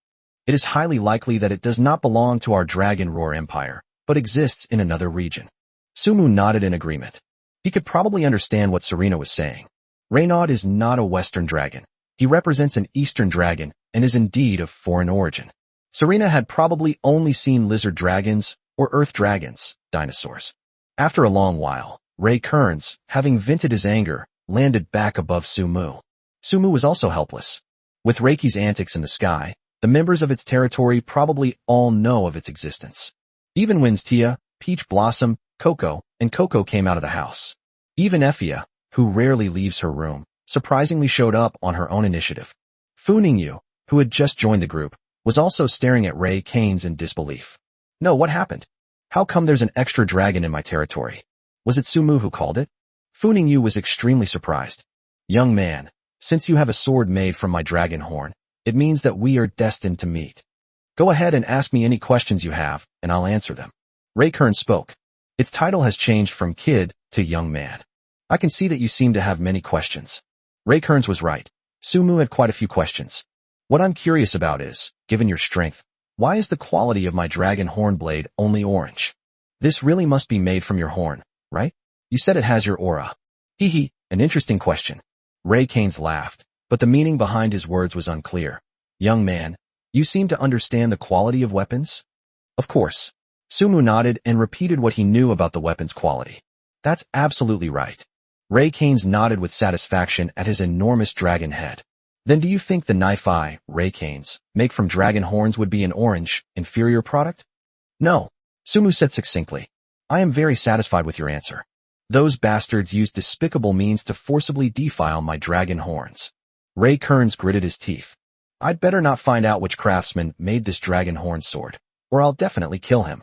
Speaker 1: It is highly likely that it does not belong to our Dragon Roar Empire, but exists in another region. Sumu nodded in agreement. He could probably understand what Serena was saying. Rhaenod is not a Western dragon. He represents an Eastern dragon and is indeed of foreign origin. Serena had probably only seen lizard dragons or earth dragons, dinosaurs. After a long while, Ray Kearns, having vented his anger, landed back above Sumu. Sumu was also helpless. With Reiki's antics in the sky, the members of its territory probably all know of its existence. Even when Tia, Peach Blossom, Coco, and Coco came out of the house. Even Effia, who rarely leaves her room, surprisingly showed up on her own initiative. Fu Ningyu, who had just joined the group, was also staring at Ray Kanes in disbelief. No, what happened? How come there's an extra dragon in my territory? Was it Sumu who called it? Fu Ningyu was extremely surprised. Young man, since you have a sword made from my dragon horn, it means that we are destined to meet. Go ahead and ask me any questions you have, and I'll answer them. Ray Kern spoke. Its title has changed from kid to young man. I can see that you seem to have many questions. Ray Kearns was right. Sumu had quite a few questions. What I'm curious about is, given your strength, why is the quality of my dragon horn blade only orange? This really must be made from your horn, right? You said it has your aura. Hee, an interesting question. Ray Kanes laughed, but the meaning behind his words was unclear. Young man, you seem to understand the quality of weapons? Of course. Sumu nodded and repeated what he knew about the weapon's quality. That's absolutely right. Ray Kanes nodded with satisfaction at his enormous dragon head. Then do you think the knife I, Ray Kanes, make from dragon horns would be an orange, inferior product? No. Sumu said succinctly. I am very satisfied with your answer. Those bastards used despicable means to forcibly defile my dragon horns. Ray Kearns gritted his teeth. I'd better not find out which craftsman made this dragon horn sword, or I'll definitely kill him.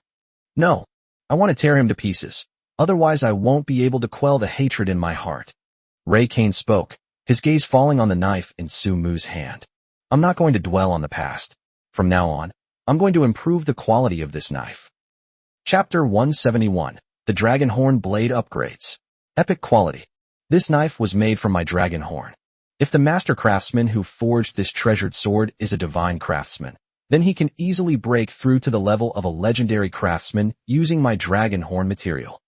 Speaker 1: No. I want to tear him to pieces. Otherwise I won't be able to quell the hatred in my heart. Ray Kane spoke, his gaze falling on the knife in Sumu's hand. I'm not going to dwell on the past. From now on, I'm going to improve the quality of this knife. Chapter 171. The Dragon Horn Blade Upgrades. Epic Quality. This knife was made from my dragon horn. If the master craftsman who forged this treasured sword is a divine craftsman, then he can easily break through to the level of a legendary craftsman using my dragon horn material.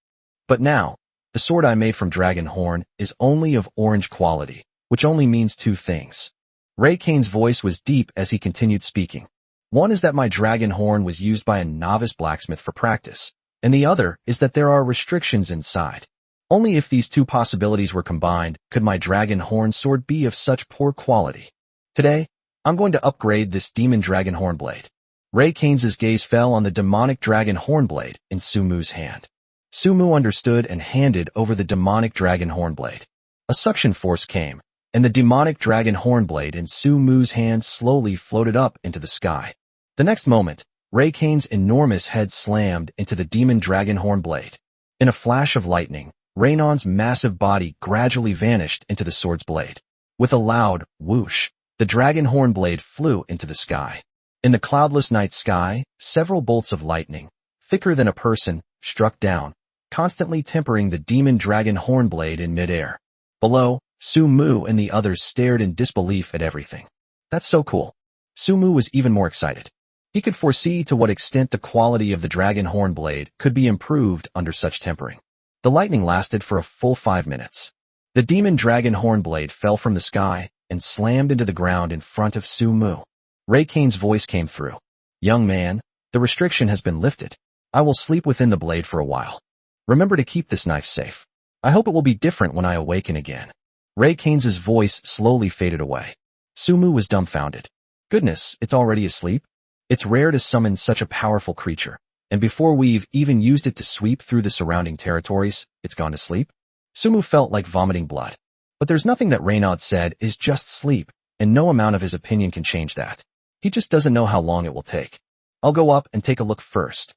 Speaker 1: But now, the sword I made from dragon horn is only of orange quality, which only means two things. Ray Kane's voice was deep as he continued speaking. One is that my dragon horn was used by a novice blacksmith for practice, and the other is that there are restrictions inside. Only if these two possibilities were combined could my dragon horn sword be of such poor quality. Today, I'm going to upgrade this demon dragon horn blade. Ray Keynes' gaze fell on the demonic dragon hornblade in Sumu's hand. Sumu understood and handed over the demonic dragon hornblade. A suction force came, and the demonic dragon hornblade in Sumu's hand slowly floated up into the sky. The next moment, Ray Keynes' enormous head slammed into the demon dragon hornblade. In a flash of lightning, Raynon's massive body gradually vanished into the sword's blade. With a loud whoosh, the dragon hornblade flew into the sky. In the cloudless night sky, several bolts of lightning, thicker than a person, struck down, constantly tempering the demon dragon hornblade in midair. Below, Sumu and the others stared in disbelief at everything. That's so cool. Sumu was even more excited. He could foresee to what extent the quality of the dragon hornblade could be improved under such tempering. The lightning lasted for a full 5 minutes. The demon dragon hornblade fell from the sky and slammed into the ground in front of Sumu. Ray Keynes' voice came through. Young man, the restriction has been lifted. I will sleep within the blade for a while. Remember to keep this knife safe. I hope it will be different when I awaken again. Ray Keynes' voice slowly faded away. Sumu was dumbfounded. Goodness, it's already asleep? It's rare to summon such a powerful creature, and before we've even used it to sweep through the surrounding territories, it's gone to sleep? Sumu felt like vomiting blood. But there's nothing that Renaud said is just sleep, and no amount of his opinion can change that. He just doesn't know how long it will take. I'll go up and take a look first.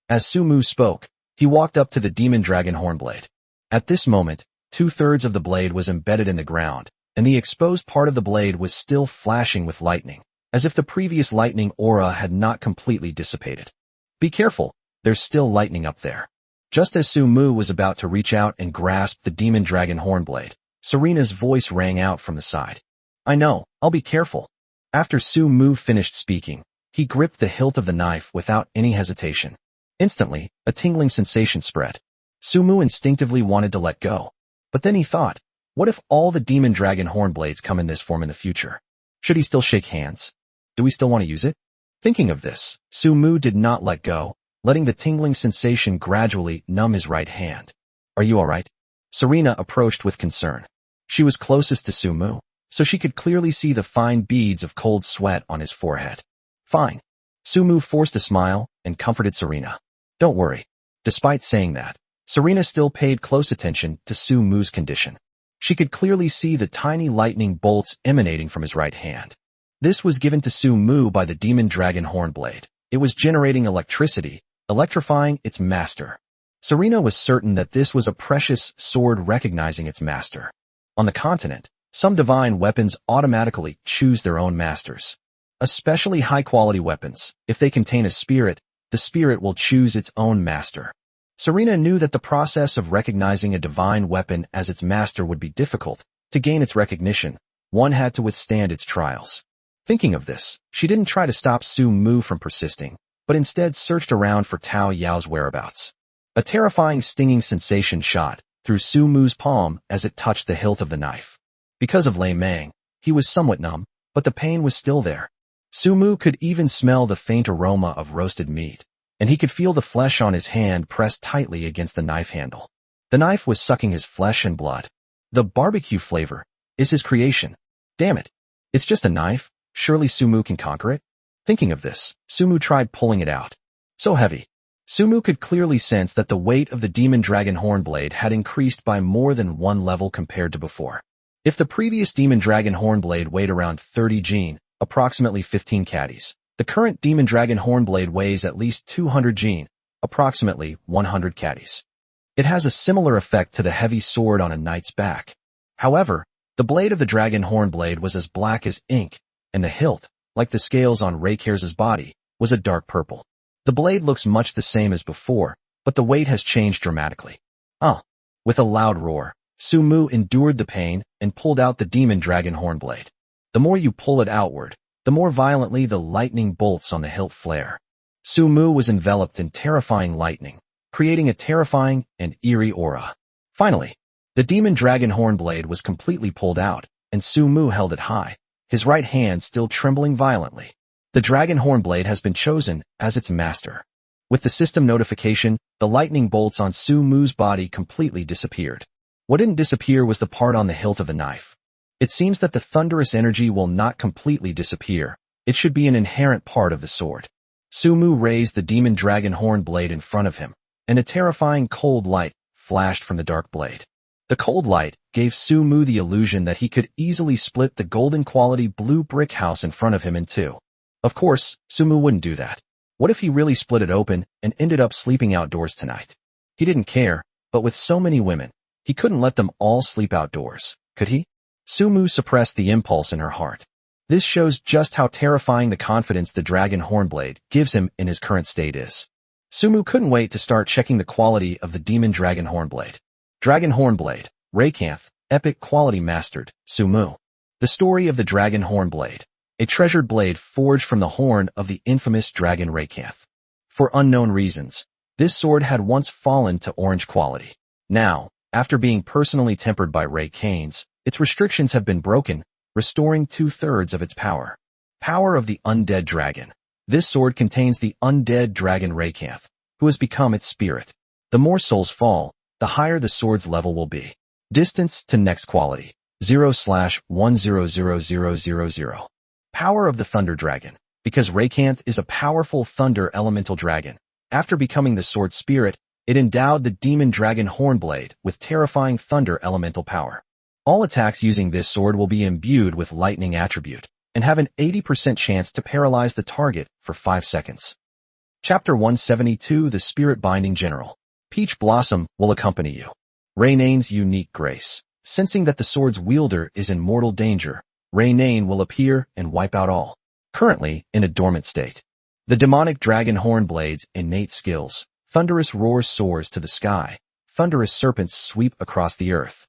Speaker 1: As Sumu spoke, he walked up to the demon dragon hornblade. At this moment, 2/3 of the blade was embedded in the ground, and the exposed part of the blade was still flashing with lightning, as if the previous lightning aura had not completely dissipated. Be careful, there's still lightning up there. Just as Sumu was about to reach out and grasp the demon dragon hornblade, Serena's voice rang out from the side. I know, I'll be careful. After Sumu finished speaking, he gripped the hilt of the knife without any hesitation. Instantly, a tingling sensation spread. Sumu instinctively wanted to let go. But then he thought, what if all the demon dragon hornblades come in this form in the future? Should he still shake hands? Do we still want to use it? Thinking of this, Sumu did not let go, letting the tingling sensation gradually numb his right hand. Are you alright? Serena approached with concern. She was closest to Sumu, so she could clearly see the fine beads of cold sweat on his forehead. Fine. Sumu forced a smile and comforted Serena. Don't worry. Despite saying that, Serena still paid close attention to Sumu's condition. She could clearly see the tiny lightning bolts emanating from his right hand. This was given to Sumu by the demon dragon hornblade. It was generating electricity, electrifying its master. Serena was certain that this was a precious sword recognizing its master. On the continent, some divine weapons automatically choose their own masters. Especially high-quality weapons, if they contain a spirit, the spirit will choose its own master. Serena knew that the process of recognizing a divine weapon as its master would be difficult. To gain its recognition, one had to withstand its trials. Thinking of this, she didn't try to stop Sumu from persisting, but instead searched around for Tao Yao's whereabouts. A terrifying stinging sensation shot through Sumu's palm as it touched the hilt of the knife. Because of Lei Mang, he was somewhat numb, but the pain was still there. Sumu could even smell the faint aroma of roasted meat, and he could feel the flesh on his hand pressed tightly against the knife handle. The knife was sucking his flesh and blood. The barbecue flavor is his creation. Damn it. It's just a knife. Surely Sumu can conquer it? Thinking of this, Sumu tried pulling it out. So heavy. Sumu could clearly sense that the weight of the demon dragon hornblade had increased by more than 1 level compared to before. If the previous demon dragon hornblade weighed around 30 jin, approximately 15 caddies, the current demon dragon hornblade weighs at least 200 jin, approximately 100 caddies. It has a similar effect to the heavy sword on a knight's back. However, the blade of the dragon hornblade was as black as ink, and the hilt, like the scales on Raycare's body, was a dark purple. The blade looks much the same as before, but the weight has changed dramatically. With a loud roar, Sumu endured the pain and pulled out the demon dragon hornblade. The more you pull it outward, the more violently the lightning bolts on the hilt flare. Sumu was enveloped in terrifying lightning, creating a terrifying and eerie aura. Finally, the demon dragon hornblade was completely pulled out, and Sumu held it high, his right hand still trembling violently. The dragon hornblade has been chosen as its master. With the system notification, the lightning bolts on Sumu's body completely disappeared. What didn't disappear was the part on the hilt of the knife. It seems that the thunderous energy will not completely disappear. It should be an inherent part of the sword. Sumu raised the demon dragon horn blade in front of him, and a terrifying cold light flashed from the dark blade. The cold light gave Sumu the illusion that he could easily split the golden quality blue brick house in front of him in two. Of course, Sumu wouldn't do that. What if he really split it open and ended up sleeping outdoors tonight? He didn't care, but with so many women, he couldn't let them all sleep outdoors, could he? Sumu suppressed the impulse in her heart. This shows just how terrifying the confidence the dragon hornblade gives him in his current state is. Sumu couldn't wait to start checking the quality of the demon dragon hornblade. Dragon hornblade, Raycanth, epic quality mastered, Sumu. The story of the dragon hornblade, a treasured blade forged from the horn of the infamous dragon Raycanth. For unknown reasons, this sword had once fallen to orange quality. Now, after being personally tempered by Ray Canes, its restrictions have been broken, restoring 2/3 of its power. Power of the undead dragon. This sword contains the undead dragon Raycanth, who has become its spirit. The more souls fall, the higher the sword's level will be. Distance to next quality, 0/100000. Power of the thunder dragon. Because Raycanth is a powerful thunder elemental dragon, after becoming the sword spirit, it endowed the demon dragon hornblade with terrifying thunder elemental power. All attacks using this sword will be imbued with lightning attribute, and have an 80% chance to paralyze the target for 5 seconds. Chapter 172 The Spirit Binding General. Peach Blossom will accompany you. Raynane's unique grace. Sensing that the sword's wielder is in mortal danger, Raynane will appear and wipe out all. Currently in a dormant state. The demonic dragon hornblade's innate skills. Thunderous roar soars to the sky. Thunderous serpents sweep across the earth.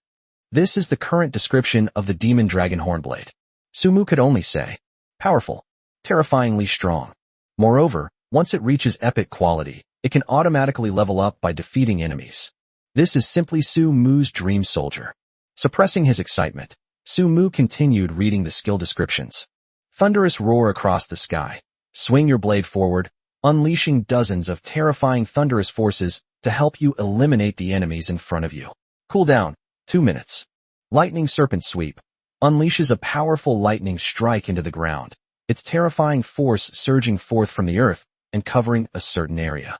Speaker 1: This is the current description of the demon dragon hornblade. Sumu could only say, powerful, terrifyingly strong. Moreover, once it reaches epic quality, it can automatically level up by defeating enemies. This is simply Sumu's dream soldier. Suppressing his excitement, Sumu continued reading the skill descriptions. Thunderous roar across the sky. Swing your blade forward, unleashing dozens of terrifying thunderous forces to help you eliminate the enemies in front of you. Cooldown, 2 minutes. Lightning Serpent Sweep. Unleashes a powerful lightning strike into the ground, its terrifying force surging forth from the earth and covering a certain area.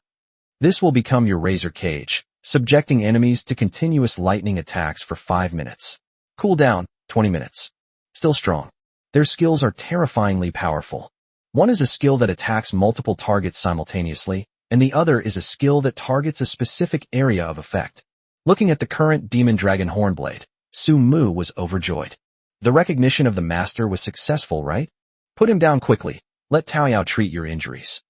Speaker 1: This will become your razor cage, subjecting enemies to continuous lightning attacks for 5 minutes. Cooldown, 20 minutes. Still strong. Their skills are terrifyingly powerful. One is a skill that attacks multiple targets simultaneously, and the other is a skill that targets a specific area of effect. Looking at the current Demon Dragon Hornblade, Sumu was overjoyed. The recognition of the master was successful, right? Put him down quickly. Let Taoyao treat your injuries.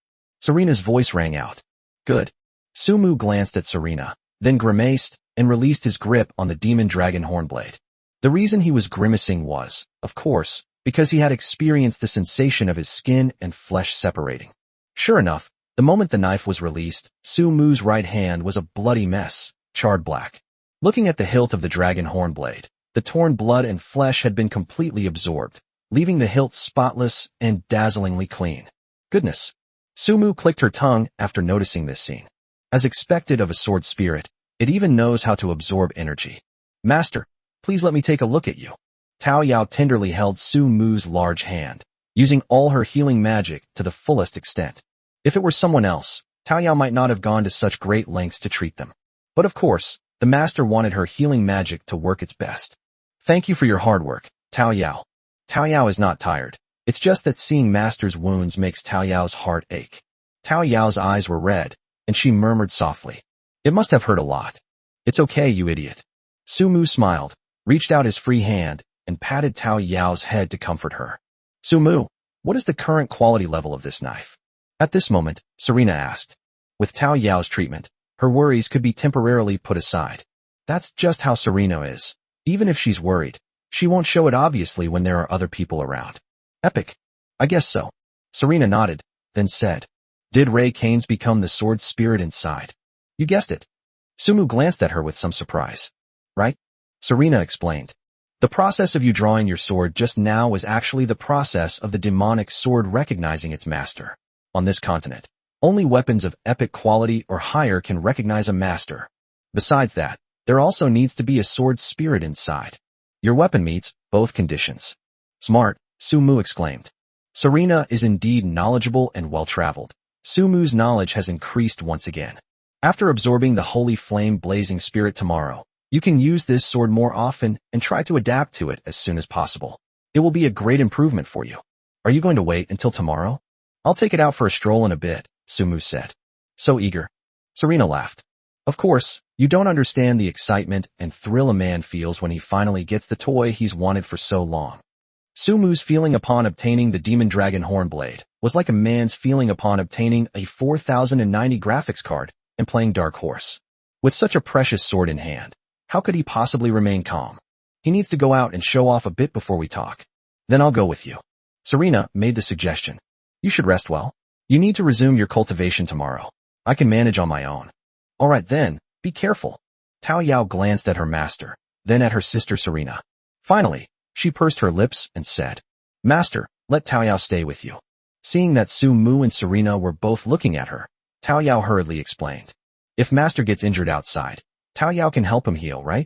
Speaker 1: Serena's voice rang out. Good. Sumu glanced at Serena, then grimaced and released his grip on the Demon Dragon Hornblade. The reason he was grimacing was, of course, because he had experienced the sensation of his skin and flesh separating. Sure enough, the moment the knife was released, Sumu's right hand was a bloody mess, charred black. Looking at the hilt of the dragon hornblade, the torn blood and flesh had been completely absorbed, leaving the hilt spotless and dazzlingly clean. Goodness. Sumu clicked her tongue after noticing this scene. As expected of a sword spirit, it even knows how to absorb energy. Master, please let me take a look at you. Taoyao tenderly held Sumu's large hand, using all her healing magic to the fullest extent. If it were someone else, Taoyao might not have gone to such great lengths to treat them. But of course, the master wanted her healing magic to work its best. Thank you for your hard work, Taoyao. Taoyao is not tired. It's just that seeing master's wounds makes Taoyao's heart ache. Taoyao's eyes were red, and she murmured softly. It must have hurt a lot. It's okay, you idiot. Sumu smiled, reached out his free hand, and patted Taoyao's head to comfort her. Sumu, what is the current quality level of this knife? At this moment, Serena asked. With Taoyao's treatment, her worries could be temporarily put aside. That's just how Serena is. Even if she's worried, she won't show it obviously when there are other people around. Epic. I guess so. Serena nodded, then said, Did Ray Canes become the sword spirit inside? You guessed it. Sumu glanced at her with some surprise. Right? Serena explained. The process of you drawing your sword just now was actually the process of the demonic sword recognizing its master. On this continent, only weapons of epic quality or higher can recognize a master. Besides that, there also needs to be a sword spirit inside. Your weapon meets both conditions. Smart, Sumu exclaimed. Serena is indeed knowledgeable and well-traveled. Sumu's knowledge has increased once again. After absorbing the holy flame blazing spirit tomorrow, you can use this sword more often and try to adapt to it as soon as possible. It will be a great improvement for you. Are you going to wait until tomorrow? I'll take it out for a stroll in a bit, Sumu said. So eager. Serena laughed. Of course, you don't understand the excitement and thrill a man feels when he finally gets the toy he's wanted for so long. Sumu's feeling upon obtaining the Demon Dragon Hornblade was like a man's feeling upon obtaining a 4090 graphics card and playing Dark Horse. With such a precious sword in hand, how could he possibly remain calm? He needs to go out and show off a bit before we talk. Then I'll go with you. Serena made the suggestion. You should rest well. You need to resume your cultivation tomorrow. I can manage on my own. All right then, be careful. Tao Yao glanced at her master, then at her sister Serena. Finally, she pursed her lips and said, Master, let Tao Yao stay with you. Seeing that Sumu and Serena were both looking at her, Tao Yao hurriedly explained. If Master gets injured outside, Tao Yao can help him heal, right?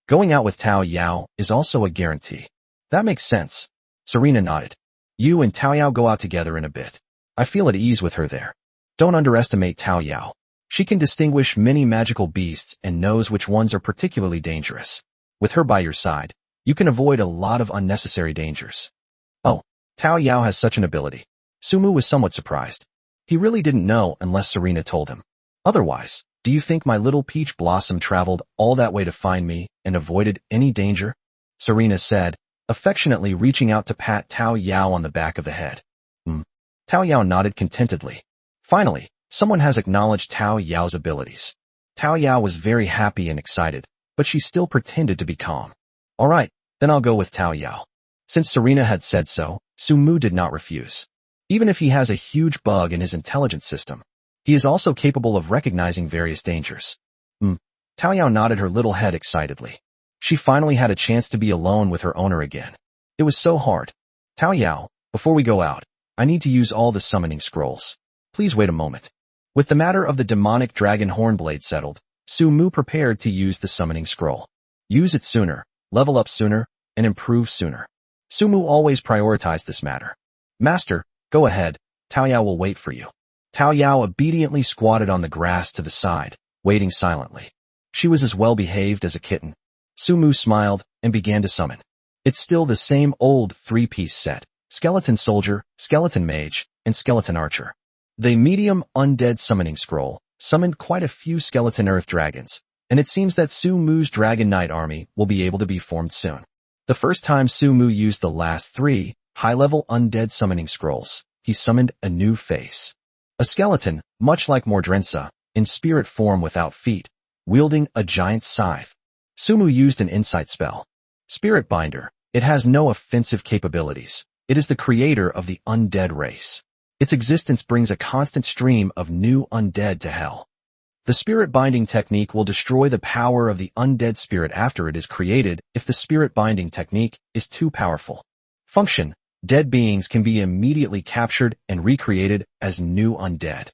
Speaker 1: Going out with Tao Yao is also a guarantee. That makes sense. Serena nodded. You and Tao Yao go out together in a bit. I feel at ease with her there. Don't underestimate Tao Yao. She can distinguish many magical beasts and knows which ones are particularly dangerous. With her by your side, you can avoid a lot of unnecessary dangers. Oh, Tao Yao has such an ability. Sumu was somewhat surprised. He really didn't know unless Serena told him. Otherwise, do you think my little peach blossom traveled all that way to find me and avoided any danger? Serena said, affectionately reaching out to pat Tao Yao on the back of the head. Tao Yao nodded contentedly. Finally, someone has acknowledged Tao Yao's abilities. Tao Yao was very happy and excited, but she still pretended to be calm. All right, then I'll go with Tao Yao. Since Serena had said so, Sumu did not refuse. Even if he has a huge bug in his intelligence system, he is also capable of recognizing various dangers. Tao Yao nodded her little head excitedly. She finally had a chance to be alone with her owner again. It was so hard. Tao Yao, before we go out, I need to use all the summoning scrolls. Please wait a moment. With the matter of the demonic dragon hornblade settled, Sumu prepared to use the summoning scroll. Use it sooner, level up sooner, and improve sooner. Sumu always prioritized this matter. Master, go ahead, Tao Yao will wait for you. Tao Yao obediently squatted on the grass to the side, waiting silently. She was as well behaved as a kitten. Sumu smiled and began to summon. It's still the same old three-piece set: Skeleton Soldier, Skeleton Mage, and Skeleton Archer. The medium undead summoning scroll summoned quite a few skeleton earth dragons, and it seems that Sumu's Dragon Knight army will be able to be formed soon. The first time Sumu used the last 3 high-level undead summoning scrolls, he summoned a new face. A skeleton, much like Mordrensa, in spirit form without feet, wielding a giant scythe. Sumu used an insight spell. Spirit Binder. It has no offensive capabilities. It is the creator of the undead race. Its existence brings a constant stream of new undead to hell. The spirit binding technique will destroy the power of the undead spirit after it is created if the spirit binding technique is too powerful. Function: dead beings can be immediately captured and recreated as new undead.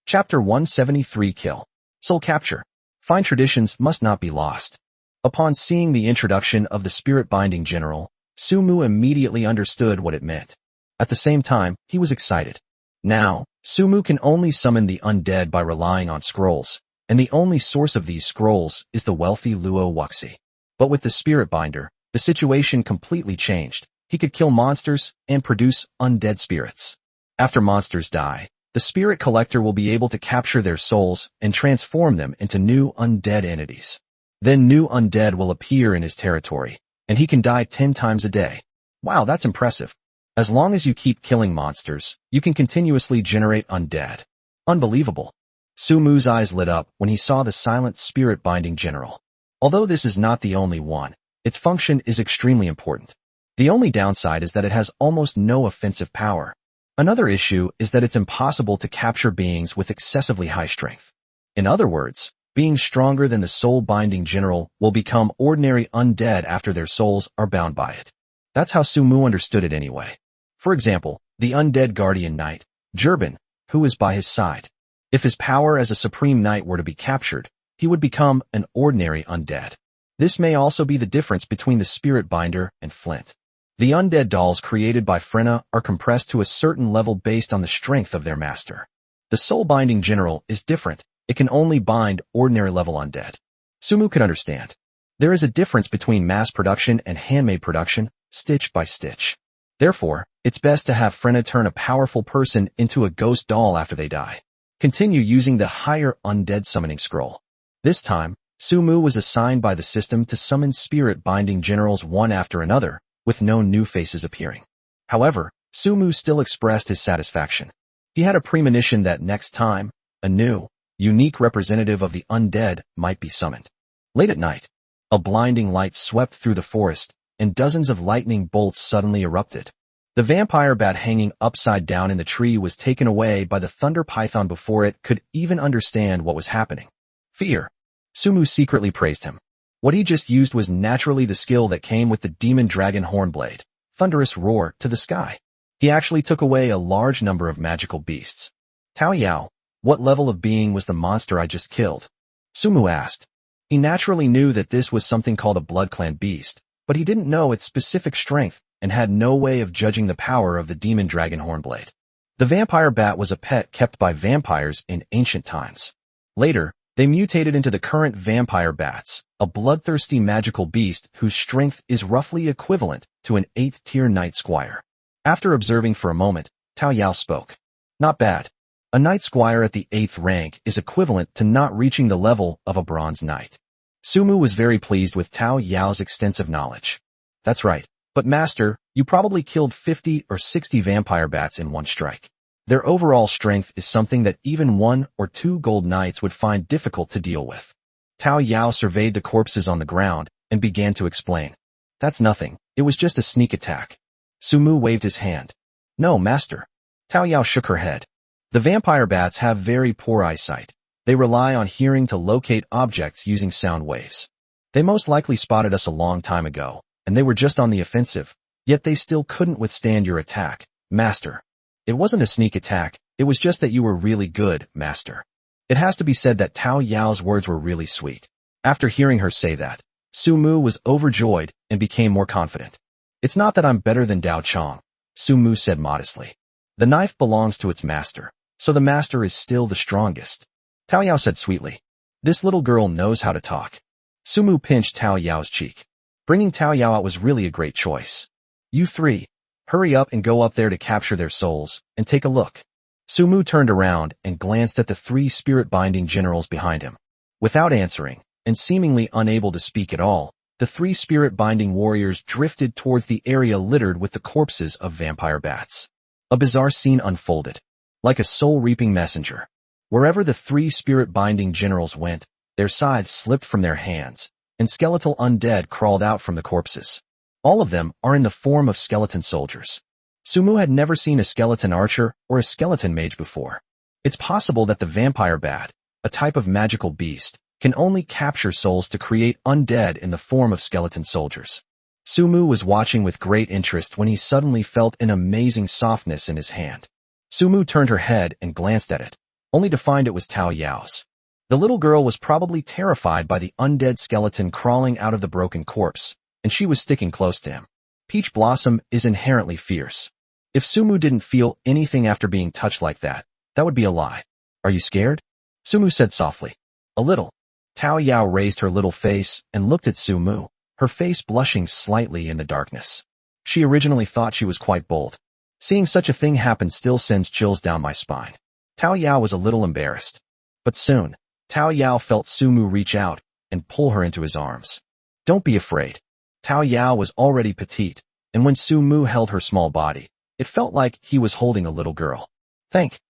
Speaker 1: Chapter 173 Kill. Soul Capture. Fine traditions must not be lost. Upon seeing the introduction of the spirit binding general, Sumu immediately understood what it meant. At the same time, he was excited. Now, Sumu can only summon the undead by relying on scrolls, and the only source of these scrolls is the wealthy Luo Wuxi. But with the spirit binder, the situation completely changed. He could kill monsters and produce undead spirits. After monsters die, the spirit collector will be able to capture their souls and transform them into new undead entities. Then new undead will appear in his territory, and he can die 10 times a day. Wow, that's impressive. As long as you keep killing monsters, you can continuously generate undead. Unbelievable. Sumu's eyes lit up when he saw the silent spirit binding general. Although this is not the only one, its function is extremely important. The only downside is that it has almost no offensive power. Another issue is that it's impossible to capture beings with excessively high strength. In other words, being stronger than the soul-binding general will become ordinary undead after their souls are bound by it. That's how Sumu understood it anyway. For example, the undead guardian knight, Jerben, who is by his side. If his power as a supreme knight were to be captured, he would become an ordinary undead. This may also be the difference between the spirit binder and Flint. The undead dolls created by Frenna are compressed to a certain level based on the strength of their master. The soul-binding general is different. It can only bind ordinary-level undead. Sumu could understand. There is a difference between mass production and handmade production, stitch by stitch. Therefore, it's best to have Frenna turn a powerful person into a ghost doll after they die. Continue using the higher undead summoning scroll. This time, Sumu was assigned by the system to summon spirit-binding generals one after another, with no new faces appearing. However, Sumu still expressed his satisfaction. He had a premonition that next time, a new, unique representative of the undead might be summoned. Late at night, a blinding light swept through the forest, and dozens of lightning bolts suddenly erupted. The vampire bat hanging upside down in the tree was taken away by the thunder python before it could even understand what was happening. Fear. Sumu secretly praised him. What he just used was naturally the skill that came with the demon dragon hornblade, thunderous roar to the sky. He actually took away a large number of magical beasts. Tao Yao, what level of being was the monster I just killed? Sumu asked. He naturally knew that this was something called a blood clan beast, but he didn't know its specific strength and had no way of judging the power of the demon dragon hornblade. The vampire bat was a pet kept by vampires in ancient times. Later, they mutated into the current vampire bats, a bloodthirsty magical beast whose strength is roughly equivalent to an 8th-tier knight squire. After observing for a moment, Tao Yao spoke. Not bad. A knight squire at the 8th rank is equivalent to not reaching the level of a bronze knight. Sumu was very pleased with Tao Yao's extensive knowledge. That's right. But master, you probably killed 50 or 60 vampire bats in one strike. Their overall strength is something that even 1 or 2 gold knights would find difficult to deal with. Tao Yao surveyed the corpses on the ground and began to explain. That's nothing. It was just a sneak attack. Sumu waved his hand. No, master. Tao Yao shook her head. The vampire bats have very poor eyesight. They rely on hearing to locate objects using sound waves. They most likely spotted us a long time ago, and they were just on the offensive, yet they still couldn't withstand your attack, master. It wasn't a sneak attack, it was just that you were really good, master. It has to be said that Tao Yao's words were really sweet. After hearing her say that, Sumu was overjoyed and became more confident. It's not that I'm better than Dao Chong, Sumu said modestly. The knife belongs to its master, so the master is still the strongest. Tao Yao said sweetly. This little girl knows how to talk. Sumu pinched Tao Yao's cheek. Bringing Tao Yao out was really a great choice. You three, hurry up and go up there to capture their souls, and take a look. Sumu turned around and glanced at the 3 spirit-binding generals behind him. Without answering, and seemingly unable to speak at all, the 3 spirit-binding warriors drifted towards the area littered with the corpses of vampire bats. A bizarre scene unfolded. Like a soul-reaping messenger. Wherever the 3 spirit-binding generals went, their scythes slipped from their hands, and skeletal undead crawled out from the corpses. All of them are in the form of skeleton soldiers. Sumu had never seen a skeleton archer or a skeleton mage before. It's possible that the vampire bat, a type of magical beast, can only capture souls to create undead in the form of skeleton soldiers. Sumu was watching with great interest when he suddenly felt an amazing softness in his hand. Sumu turned her head and glanced at it, only to find it was Tao Yao's. The little girl was probably terrified by the undead skeleton crawling out of the broken corpse, and she was sticking close to him. Peach Blossom is inherently fierce. If Sumu didn't feel anything after being touched like that would be a lie. Are you scared? Sumu said softly. A little. Tao Yao raised her little face and looked at Sumu, her face blushing slightly in the darkness. She originally thought she was quite bold. Seeing such a thing happen still sends chills down my spine. Tao Yao was a little embarrassed. But soon, Tao Yao felt Sumu reach out and pull her into his arms. Don't be afraid. Tao Yao was already petite, and when Sumu held her small body, it felt like he was holding a little girl. Thank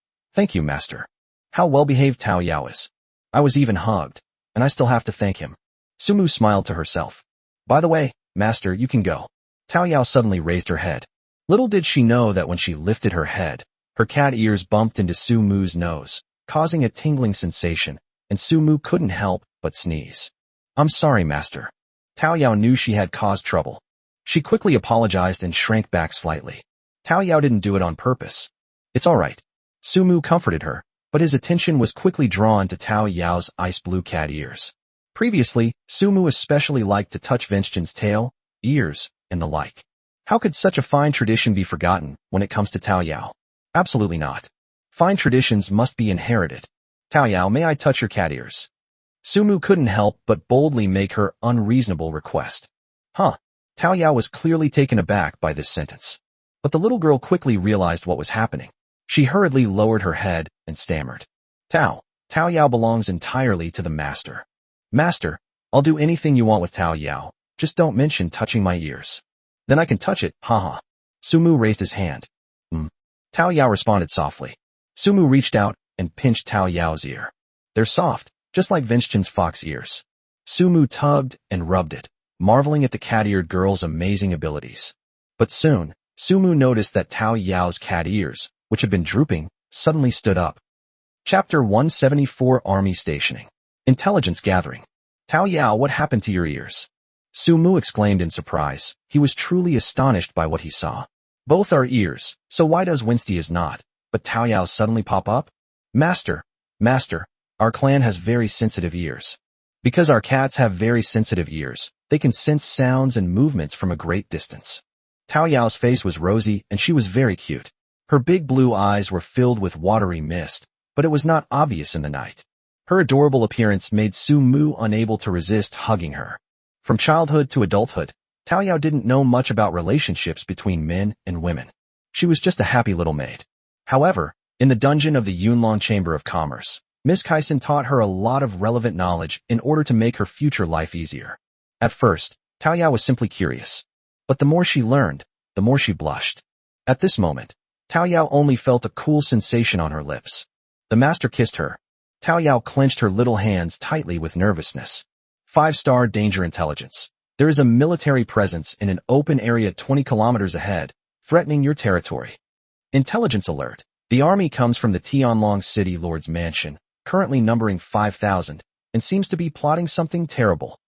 Speaker 1: you, master. How well-behaved Tao Yao is. I was even hugged, and I still have to thank him. Sumu smiled to herself. By the way, master, you can go. Tao Yao suddenly raised her head. Little did she know that when she lifted her head, her cat ears bumped into Sumu's nose, causing a tingling sensation, and Sumu couldn't help but sneeze. I'm sorry, master. Tao Yao knew she had caused trouble. She quickly apologized and shrank back slightly. Tao Yao didn't do it on purpose. It's all right. Sumu comforted her, but his attention was quickly drawn to Tao Yao's ice blue cat ears. Previously, Sumu especially liked to touch Venschen's tail, ears, and the like. How could such a fine tradition be forgotten when it comes to Tao Yao? Absolutely not. Fine traditions must be inherited. Tao Yao, may I touch your cat ears? Sumu couldn't help but boldly make her unreasonable request. Huh. Tao Yao was clearly taken aback by this sentence. But the little girl quickly realized what was happening. She hurriedly lowered her head and stammered. Tao Yao belongs entirely to the master. Master, I'll do anything you want with Tao Yao. Just don't mention touching my ears. Then I can touch it, haha. Sumu raised his hand. Tao Yao responded softly. Sumu reached out and pinched Tao Yao's ear. They're soft, just like Vincent's fox ears. Sumu tugged and rubbed it, marveling at the cat-eared girl's amazing abilities. But soon, Sumu noticed that Tao Yao's cat ears, which had been drooping, suddenly stood up. Chapter 174 Army Stationing. Intelligence Gathering. Tao Yao, what happened to your ears? Sumu exclaimed in surprise. He was truly astonished by what he saw. Both are ears, so why does Winsty's not? But Tao Yao suddenly pop up? Master, our clan has very sensitive ears. Because our cats have very sensitive ears, they can sense sounds and movements from a great distance. Tao Yao's face was rosy and she was very cute. Her big blue eyes were filled with watery mist, but it was not obvious in the night. Her adorable appearance made Sumu unable to resist hugging her. From childhood to adulthood, Tao Yao didn't know much about relationships between men and women. She was just a happy little maid. However, in the dungeon of the Yunlong Chamber of Commerce, Miss Kaisen taught her a lot of relevant knowledge in order to make her future life easier. At first, Tao Yao was simply curious. But the more she learned, the more she blushed. At this moment, Tao Yao only felt a cool sensation on her lips. The master kissed her. Tao Yao clenched her little hands tightly with nervousness. 5-star danger intelligence. There is a military presence in an open area 20 kilometers ahead, threatening your territory. Intelligence alert. The army comes from the Tianlong City Lord's Mansion, currently numbering 5,000, and seems to be plotting something terrible.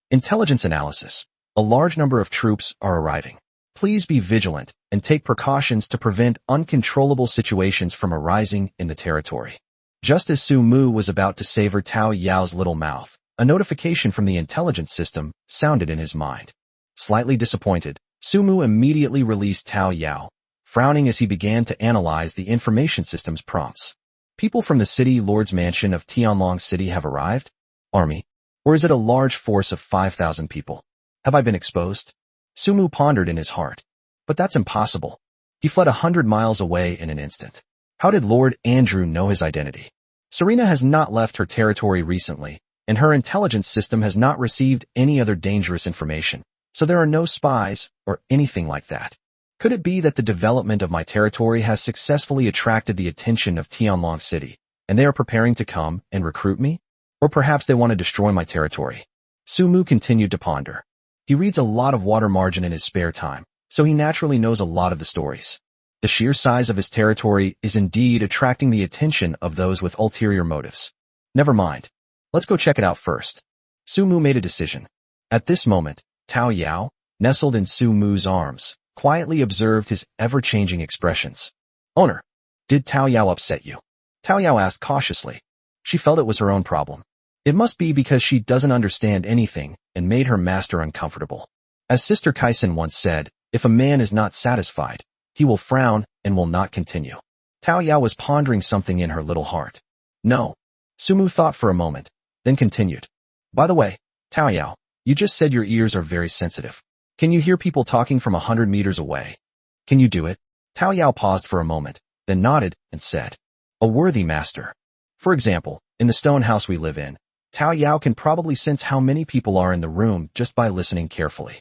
Speaker 1: Intelligence analysis. A large number of troops are arriving. Please be vigilant and take precautions to prevent uncontrollable situations from arising in the territory. Just as Sumu was about to savor Tao Yao's little mouth, a notification from the intelligence system sounded in his mind. Slightly disappointed, Sumu immediately released Tao Yao, frowning as he began to analyze the information system's prompts. People from the City Lord's Mansion of Tianlong City have arrived? Army? Or is it a large force of 5,000 people? Have I been exposed? Sumu pondered in his heart. But that's impossible. He fled 100 miles away in an instant. How did Lord Andrew know his identity? Serena has not left her territory recently, and her intelligence system has not received any other dangerous information, so there are no spies or anything like that. Could it be that the development of my territory has successfully attracted the attention of Tianlong City, and they are preparing to come and recruit me? Or perhaps they want to destroy my territory? Sumu continued to ponder. He reads a lot of water margin in his spare time, so he naturally knows a lot of the stories. The sheer size of his territory is indeed attracting the attention of those with ulterior motives. Never mind. Let's go check it out first. Sumu made a decision. At this moment, Tao Yao, nestled in Sumu's arms, quietly observed his ever-changing expressions. Owner, did Tao Yao upset you? Tao Yao asked cautiously. She felt it was her own problem. It must be because she doesn't understand anything and made her master uncomfortable. As Sister Kaisen once said, if a man is not satisfied, he will frown and will not continue. Tao Yao was pondering something in her little heart. No. Sumu thought for a moment, then continued. By the way, Tao Yao, you just said your ears are very sensitive. Can you hear people talking from 100 meters away? Can you do it? Tao Yao paused for a moment, then nodded and said, a worthy master. For example, in the stone house we live in, Tao Yao can probably sense how many people are in the room just by listening carefully.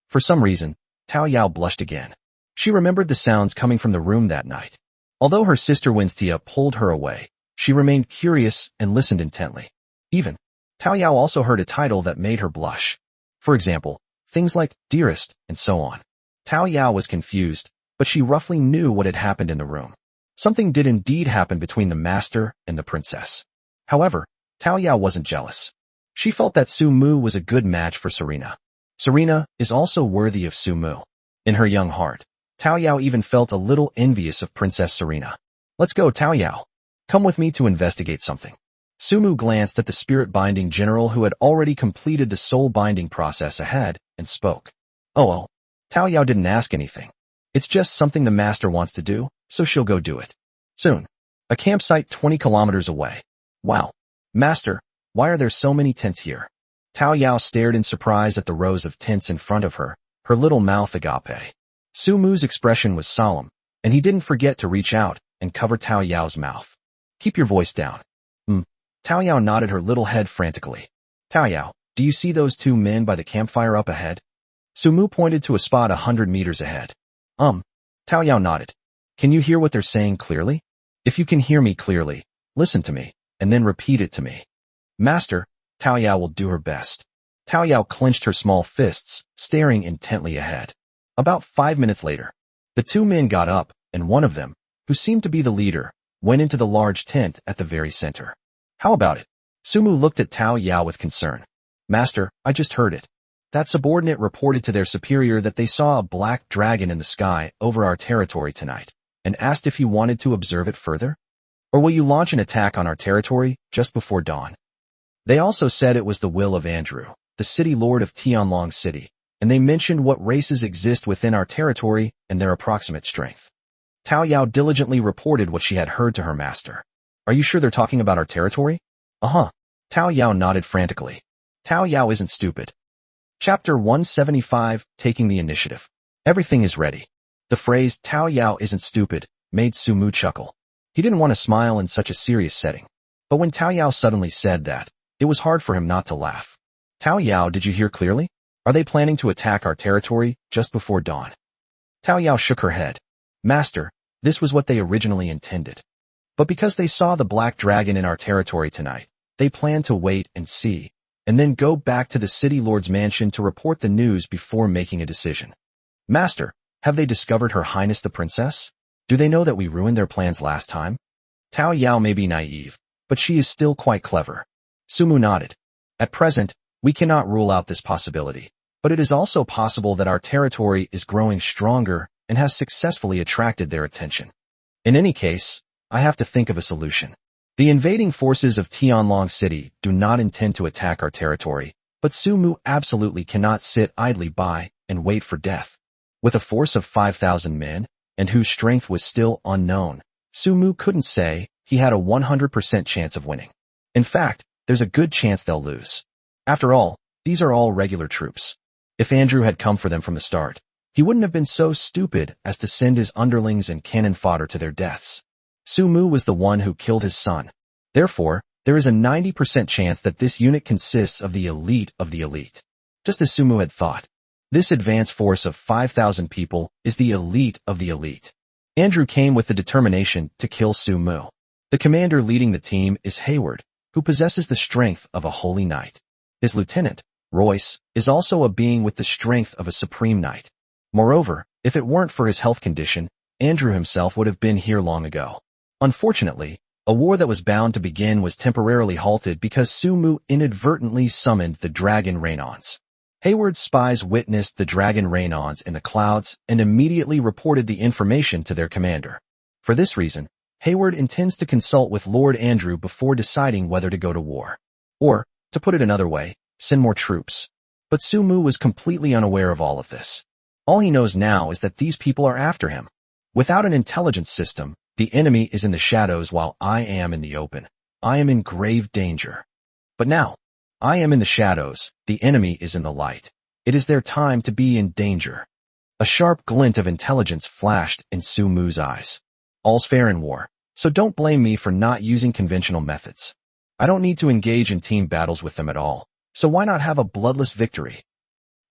Speaker 1: For some reason, Tao Yao blushed again. She remembered the sounds coming from the room that night. Although her sister Winstia pulled her away, she remained curious and listened intently. Tao Yao also heard a title that made her blush. For example, things like dearest and so on. Tao Yao was confused, but she roughly knew what had happened in the room. Something did indeed happen between the master and the princess. However, Tao Yao wasn't jealous. She felt that Sumu was a good match for Serena. Serena is also worthy of Sumu. In her young heart, Tao Yao even felt a little envious of Princess Serena. Let's go, Tao Yao. Come with me to investigate something. Sumu glanced at the spirit-binding general who had already completed the soul-binding process ahead and spoke. Oh, Tao Yao didn't ask anything. It's just something the master wants to do, so she'll go do it. Soon. A campsite 20 kilometers away. Wow. Master, why are there so many tents here? Tao Yao stared in surprise at the rows of tents in front of her, her little mouth agape. Su Mu's expression was solemn, and he didn't forget to reach out and cover Tao Yao's mouth. Keep your voice down. Tao Yao nodded her little head frantically. Tao Yao, do you see those two men by the campfire up ahead? Su Mu pointed to a spot 100 meters ahead. Tao Yao nodded. Can you hear what they're saying clearly? If you can hear me clearly, listen to me, and then repeat it to me. Master, Tao Yao will do her best. Tao Yao clenched her small fists, staring intently ahead. About 5 minutes later, the two men got up, and one of them, who seemed to be the leader, went into the large tent at the very center. How about it? Su Mu looked at Tao Yao with concern. Master, I just heard it. That subordinate reported to their superior that they saw a black dragon in the sky over our territory tonight, and asked if he wanted to observe it further? Or will you launch an attack on our territory just before dawn? They also said it was the will of Andrew, the city lord of Tianlong City, and they mentioned what races exist within our territory and their approximate strength. Tao Yao diligently reported what she had heard to her master. Are you sure they're talking about our territory? Tao Yao nodded frantically. Tao Yao isn't stupid. Chapter 175, Taking the Initiative. Everything is ready. The phrase Tao Yao isn't stupid made Su Mu chuckle. He didn't want to smile in such a serious setting. But when Tao Yao suddenly said that, it was hard for him not to laugh. Tao Yao, did you hear clearly? Are they planning to attack our territory just before dawn? Tao Yao shook her head. Master, this was what they originally intended. But because they saw the black dragon in our territory tonight, they plan to wait and see, and then go back to the city lord's mansion to report the news before making a decision. Master, have they discovered Her Highness the Princess? Do they know that we ruined their plans last time? Tao Yao may be naive, but she is still quite clever. Su Mu nodded. At present, we cannot rule out this possibility, but it is also possible that our territory is growing stronger and has successfully attracted their attention. In any case, I have to think of a solution. The invading forces of Tianlong City do not intend to attack our territory, but Su Mu absolutely cannot sit idly by and wait for death. With a force of 5,000 men, and whose strength was still unknown, Su Mu couldn't say he had a 100% chance of winning. In fact, there's a good chance they'll lose. After all, these are all regular troops. If Andrew had come for them from the start, he wouldn't have been so stupid as to send his underlings and cannon fodder to their deaths. Su Mu was the one who killed his son. Therefore, there is a 90% chance that this unit consists of the elite of the elite. Just as Su Mu had thought. This advance force of 5,000 people is the elite of the elite. Andrew came with the determination to kill Su Mu. The commander leading the team is Hayward, who possesses the strength of a holy knight. His lieutenant, Royce, is also a being with the strength of a supreme knight. Moreover, if it weren't for his health condition, Andrew himself would have been here long ago. Unfortunately, a war that was bound to begin was temporarily halted because Su Mu inadvertently summoned the dragon Rainons. Hayward's spies witnessed the dragon Rainons in the clouds and immediately reported the information to their commander. For this reason, Hayward intends to consult with Lord Andrew before deciding whether to go to war. Or, to put it another way, send more troops. But Su Mu was completely unaware of all of this. All he knows now is that these people are after him. Without an intelligence system, the enemy is in the shadows while I am in the open. I am in grave danger. But now, I am in the shadows, the enemy is in the light. It is their time to be in danger. A sharp glint of intelligence flashed in Su Mu's eyes. All's fair in war, so don't blame me for not using conventional methods. I don't need to engage in team battles with them at all, so why not have a bloodless victory?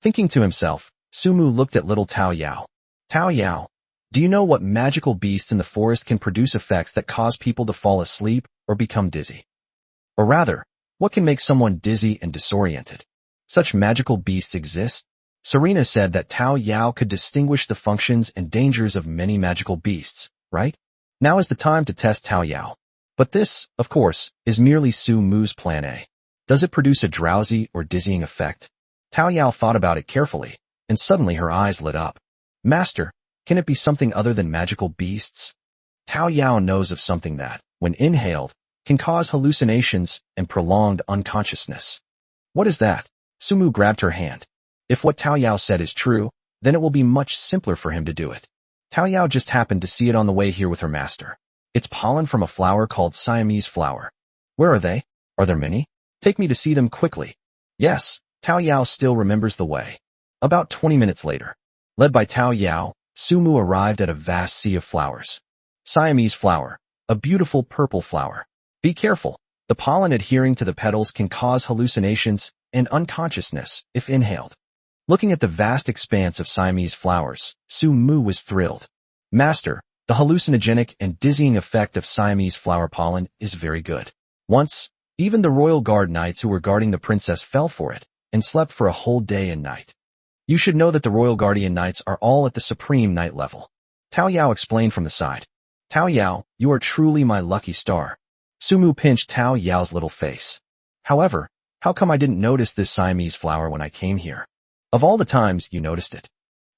Speaker 1: Thinking to himself, Su Mu looked at little Tao Yao. Tao Yao, do you know what magical beasts in the forest can produce effects that cause people to fall asleep or become dizzy? Or rather, what can make someone dizzy and disoriented? Such magical beasts exist? Serena said that Tao Yao could distinguish the functions and dangers of many magical beasts, right? Now is the time to test Tao Yao. But this, of course, is merely Su Mu's plan A. Does it produce a drowsy or dizzying effect? Tao Yao thought about it carefully, and suddenly her eyes lit up. Master, can it be something other than magical beasts? Tao Yao knows of something that, when inhaled, can cause hallucinations and prolonged unconsciousness. What is that? Su Mu grabbed her hand. If what Tao Yao said is true, then it will be much simpler for him to do it. Tao Yao just happened to see it on the way here with her master. It's pollen from a flower called Siamese flower. Where are they? Are there many? Take me to see them quickly. Yes, Tao Yao still remembers the way. About 20 minutes later, led by Tao Yao, Sumu arrived at a vast sea of flowers. Siamese flower, a beautiful purple flower. Be careful. The pollen adhering to the petals can cause hallucinations and unconsciousness if inhaled. Looking at the vast expanse of Siamese flowers, Su Mu was thrilled. Master, the hallucinogenic and dizzying effect of Siamese flower pollen is very good. Once, even the royal guard knights who were guarding the princess fell for it and slept for a whole day and night. You should know that the royal guardian knights are all at the supreme knight level. Tao Yao explained from the side. Tao Yao, you are truly my lucky star. Sumu pinched Tao Yao's little face. However, how come I didn't notice this Siamese flower when I came here? Of all the times you noticed it.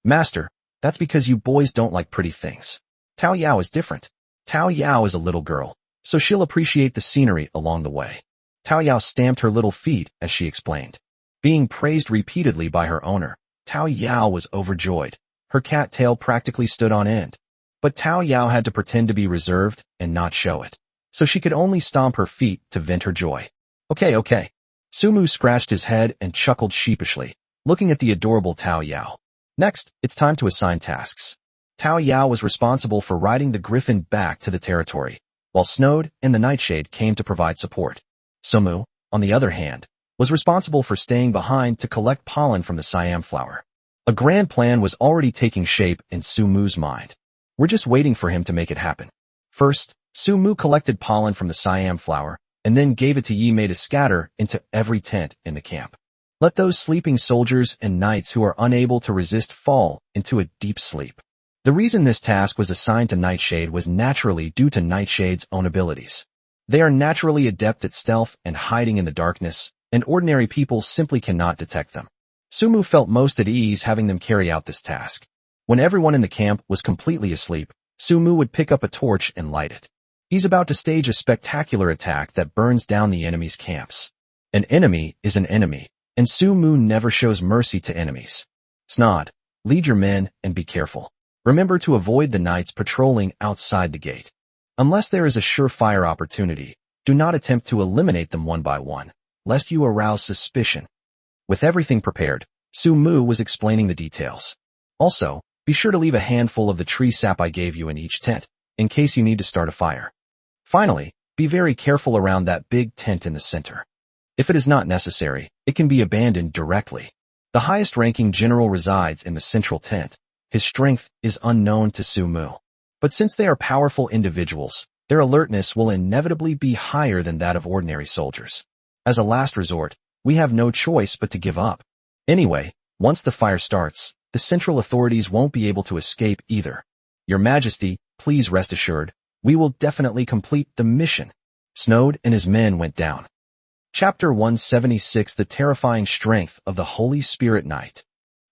Speaker 1: Master, that's because you boys don't like pretty things. Tao Yao is different. Tao Yao is a little girl, so she'll appreciate the scenery along the way. Tao Yao stamped her little feet as she explained. Being praised repeatedly by her owner, Tao Yao was overjoyed. Her cat tail practically stood on end. But Tao Yao had to pretend to be reserved and not show it, so she could only stomp her feet to vent her joy. Okay. Sumu scratched his head and chuckled sheepishly, looking at the adorable Tao Yao. Next, it's time to assign tasks. Tao Yao was responsible for riding the griffin back to the territory, while Snowed and the Nightshade came to provide support. Sumu, on the other hand, was responsible for staying behind to collect pollen from the Siam flower. A grand plan was already taking shape in Sumu's mind. We're just waiting for him to make it happen. First, Sumu collected pollen from the Siam flower, and then gave it to Yi Mei to scatter into every tent in the camp. Let those sleeping soldiers and knights who are unable to resist fall into a deep sleep. The reason this task was assigned to Nightshade was naturally due to Nightshade's own abilities. They are naturally adept at stealth and hiding in the darkness, and ordinary people simply cannot detect them. Sumu felt most at ease having them carry out this task. When everyone in the camp was completely asleep, Sumu would pick up a torch and light it. He's about to stage a spectacular attack that burns down the enemy's camps. An enemy is an enemy, and Sumu never shows mercy to enemies. Snod, lead your men and be careful. Remember to avoid the knights patrolling outside the gate. Unless there is a surefire opportunity, do not attempt to eliminate them one by one, lest you arouse suspicion. With everything prepared, Sumu was explaining the details. Also, be sure to leave a handful of the tree sap I gave you in each tent, in case you need to start a fire. Finally, be very careful around that big tent in the center. If it is not necessary, it can be abandoned directly. The highest-ranking general resides in the central tent. His strength is unknown to Sumu. But since they are powerful individuals, their alertness will inevitably be higher than that of ordinary soldiers. As a last resort, we have no choice but to give up. Anyway, once the fire starts, the central authorities won't be able to escape either. Your Majesty, please rest assured, we will definitely complete the mission. Snowed and his men went down. Chapter 176 The Terrifying Strength of the Holy Spirit Knight.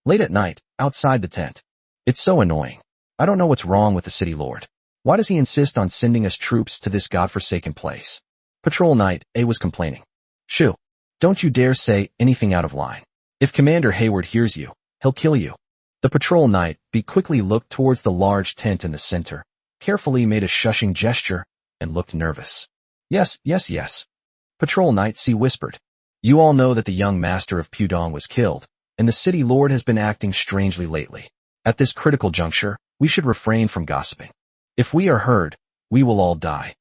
Speaker 1: Late at night, outside the tent. It's so annoying. I don't know what's wrong with the city lord. Why does he insist on sending us troops to this godforsaken place? Patrol Knight A was complaining. Shoo. Don't you dare say anything out of line. If Commander Hayward hears you, he'll kill you. The Patrol Knight B quickly looked towards the large tent in the center, carefully made a shushing gesture, and looked nervous. Yes. Patrol Knight C whispered. You all know that the young master of Pudong was killed, and the city lord has been acting strangely lately. At this critical juncture, we should refrain from gossiping. If we are heard, we will all die.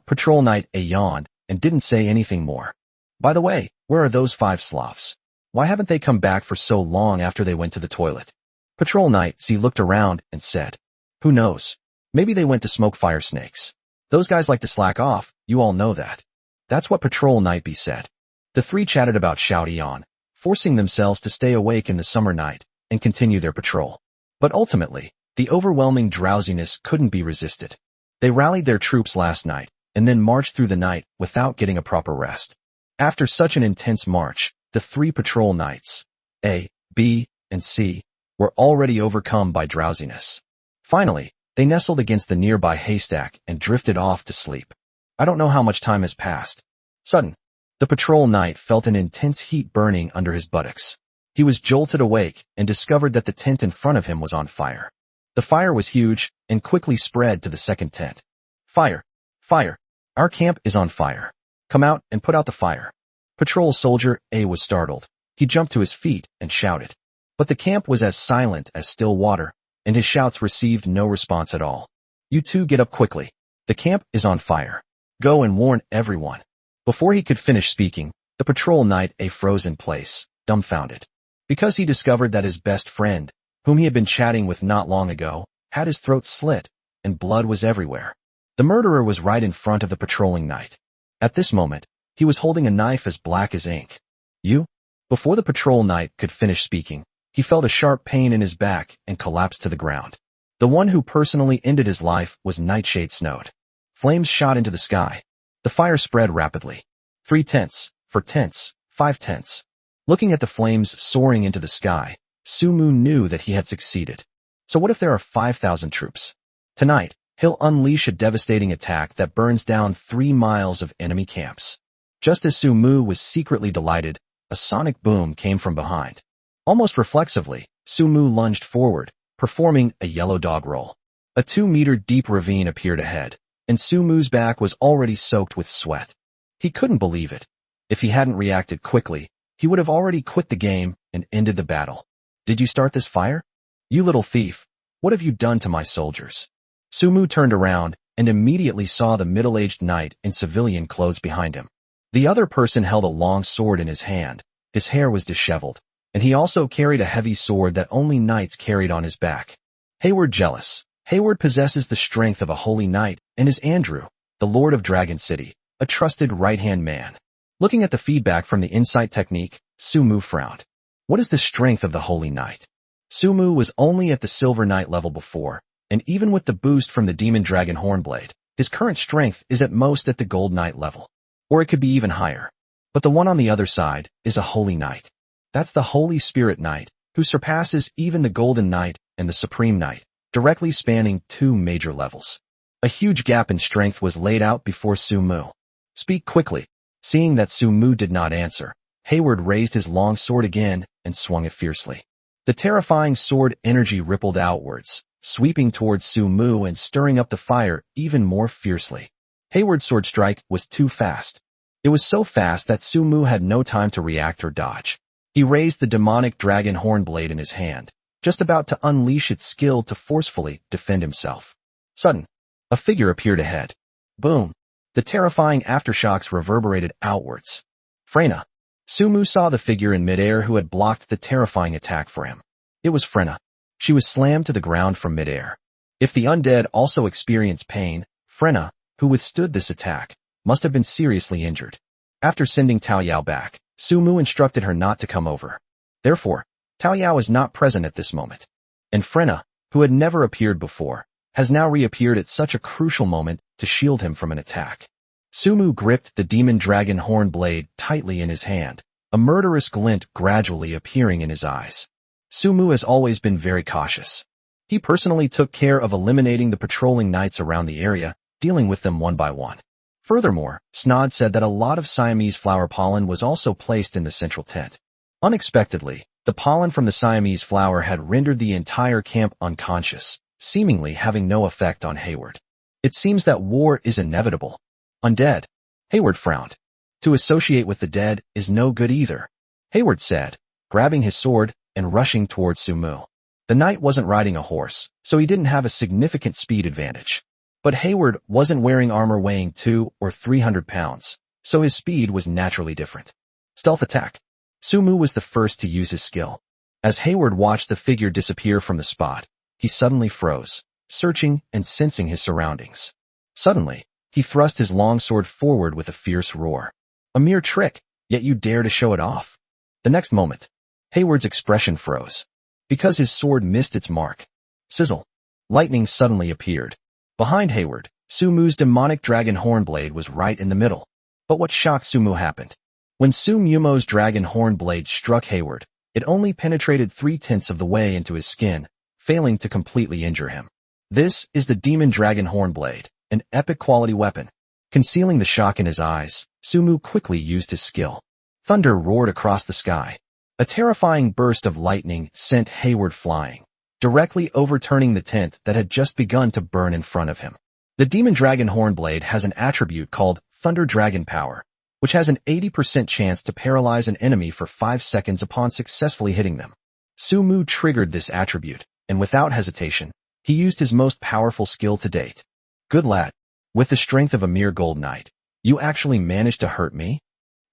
Speaker 1: Patrol Knight A yawned, and didn't say anything more. By the way, where are those 5 Slavs? Why haven't they come back for so long after they went to the toilet? Patrol Knight Z looked around and said, Who knows? Maybe they went to smoke fire snakes. Those guys like to slack off, you all know that. That's what Patrol Knight B said. The 3 chatted about Xiaodian, forcing themselves to stay awake in the summer night and continue their patrol. But ultimately, the overwhelming drowsiness couldn't be resisted. They rallied their troops last night and then marched through the night without getting a proper rest. After such an intense march, the 3 patrol knights, A, B, and C, were already overcome by drowsiness. Finally, they nestled against the nearby haystack and drifted off to sleep. I don't know how much time has passed. Sudden, the patrol knight felt an intense heat burning under his buttocks. He was jolted awake and discovered that the tent in front of him was on fire. The fire was huge and quickly spread to the second tent. Fire! Fire! Our camp is on fire. Come out and put out the fire. Patrol Soldier A was startled. He jumped to his feet and shouted. But the camp was as silent as still water, and his shouts received no response at all. You two get up quickly. The camp is on fire. Go and warn everyone. Before he could finish speaking, the Patrol Knight A froze in place, dumbfounded. Because he discovered that his best friend, whom he had been chatting with not long ago, had his throat slit, and blood was everywhere. The murderer was right in front of the patrolling knight. At this moment, he was holding a knife as black as ink. You? Before the patrol knight could finish speaking, he felt a sharp pain in his back and collapsed to the ground. The one who personally ended his life was Nightshade Snowed. Flames shot into the sky. The fire spread rapidly. 3 tenths, 4 tenths, 5 tenths. Looking at the flames soaring into the sky, Sumu knew that he had succeeded. So what if there are 5,000 troops? Tonight, he'll unleash a devastating attack that burns down 3 miles of enemy camps. Just as Sumu was secretly delighted, a sonic boom came from behind. Almost reflexively, Sumu lunged forward, performing a yellow dog roll. A 2-meter deep ravine appeared ahead, and Sumu's back was already soaked with sweat. He couldn't believe it. If he hadn't reacted quickly, he would have already quit the game and ended the battle. Did you start this fire? You little thief, what have you done to my soldiers? Sumu turned around and immediately saw the middle-aged knight in civilian clothes behind him. The other person held a long sword in his hand. His hair was disheveled, and he also carried a heavy sword that only knights carried on his back. Hayward jealous. Hayward possesses the strength of a holy knight and is Andrew, the Lord of Dragon City, a trusted right-hand man. Looking at the feedback from the insight technique, Sumu frowned. What is the strength of the holy knight? Sumu was only at the silver knight level before, and even with the boost from the demon dragon hornblade, his current strength is at most at the gold knight level. Or it could be even higher. But the one on the other side is a holy knight. That's the Holy Spirit Knight, who surpasses even the Golden Knight and the Supreme Knight, directly spanning 2 major levels. A huge gap in strength was laid out before Sumu. Speak quickly. Seeing that Sumu did not answer, Hayward raised his long sword again and swung it fiercely. The terrifying sword energy rippled outwards, sweeping towards Sumu and stirring up the fire even more fiercely. Hayward's sword strike was too fast. It was so fast that Sumu had no time to react or dodge. He raised the demonic dragon horn blade in his hand, just about to unleash its skill to forcefully defend himself. Sudden, a figure appeared ahead. Boom! The terrifying aftershocks reverberated outwards. Freyna. Sumu saw the figure in midair who had blocked the terrifying attack for him. It was Freyna. She was slammed to the ground from midair. If the undead also experienced pain, Freyna, who withstood this attack, must have been seriously injured. After sending Tao Yao back, Sumu instructed her not to come over. Therefore, Tao Yao is not present at this moment. And Freyna, who had never appeared before, has now reappeared at such a crucial moment to shield him from an attack. Sumu gripped the demon dragon horn blade tightly in his hand, a murderous glint gradually appearing in his eyes. Sumu has always been very cautious. He personally took care of eliminating the patrolling knights around the area, dealing with them one by one. Furthermore, Snod said that a lot of Siamese flower pollen was also placed in the central tent. Unexpectedly, the pollen from the Siamese flower had rendered the entire camp unconscious, seemingly having no effect on Hayward. It seems that war is inevitable. Undead. Hayward frowned. To associate with the dead is no good either, Hayward said, grabbing his sword and rushing towards Sumu. The knight wasn't riding a horse, so he didn't have a significant speed advantage. But Hayward wasn't wearing armor weighing 200 or 300 pounds, so his speed was naturally different. Stealth attack. Sumu was the first to use his skill. As Hayward watched the figure disappear from the spot, he suddenly froze, searching and sensing his surroundings. Suddenly, he thrust his long sword forward with a fierce roar. A mere trick, yet you dare to show it off. The next moment, Hayward's expression froze, because his sword missed its mark. Sizzle. Lightning suddenly appeared. Behind Hayward, Sumu's demonic dragon hornblade was right in the middle. But what shocked Sumu happened. When Sumu's dragon hornblade struck Hayward, it only penetrated 3/10 of the way into his skin, failing to completely injure him. This is the demon dragon hornblade, an epic quality weapon. Concealing the shock in his eyes, Sumu quickly used his skill. Thunder roared across the sky. A terrifying burst of lightning sent Hayward flying, directly overturning the tent that had just begun to burn in front of him. The Demon Dragon Hornblade has an attribute called Thunder Dragon Power, which has an 80% chance to paralyze an enemy for 5 seconds upon successfully hitting them. Sumu triggered this attribute, and without hesitation, he used his most powerful skill to date. Good lad. With the strength of a mere gold knight, you actually managed to hurt me?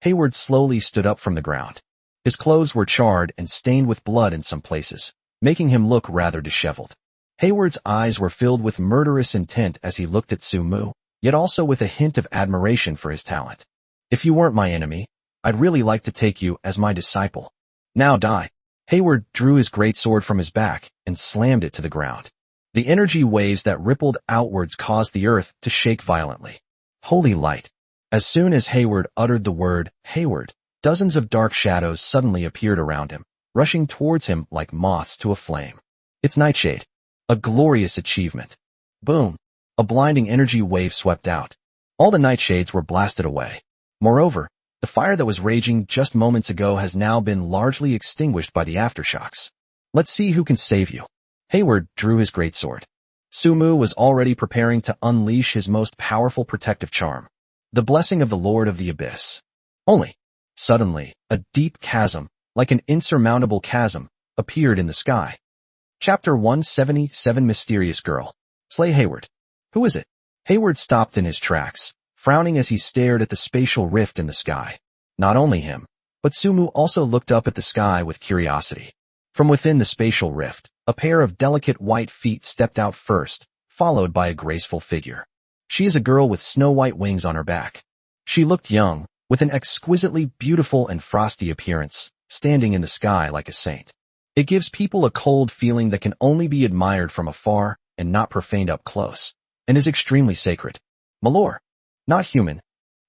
Speaker 1: Hayward slowly stood up from the ground. His clothes were charred and stained with blood in some places, making him look rather disheveled. Hayward's eyes were filled with murderous intent as he looked at Sumu, yet also with a hint of admiration for his talent. If you weren't my enemy, I'd really like to take you as my disciple. Now die. Hayward drew his greatsword from his back and slammed it to the ground. The energy waves that rippled outwards caused the earth to shake violently. Holy light. As soon as Hayward uttered the word Hayward, dozens of dark shadows suddenly appeared around him, rushing towards him like moths to a flame. It's Nightshade. A glorious achievement. Boom. A blinding energy wave swept out. All the nightshades were blasted away. Moreover, the fire that was raging just moments ago has now been largely extinguished by the aftershocks. Let's see who can save you. Hayward drew his greatsword. Sumu was already preparing to unleash his most powerful protective charm, the blessing of the Lord of the Abyss. Only, suddenly, a deep chasm, like an insurmountable chasm, appeared in the sky. Chapter 177 Mysterious Girl. Slay Hayward. Who is it? Hayward stopped in his tracks, frowning as he stared at the spatial rift in the sky. Not only him, but Sumu also looked up at the sky with curiosity. From within the spatial rift, a pair of delicate white feet stepped out first, followed by a graceful figure. She is a girl with snow-white wings on her back. She looked young, with an exquisitely beautiful and frosty appearance, standing in the sky like a saint. It gives people a cold feeling that can only be admired from afar and not profaned up close, and is extremely sacred. Malor. Not human.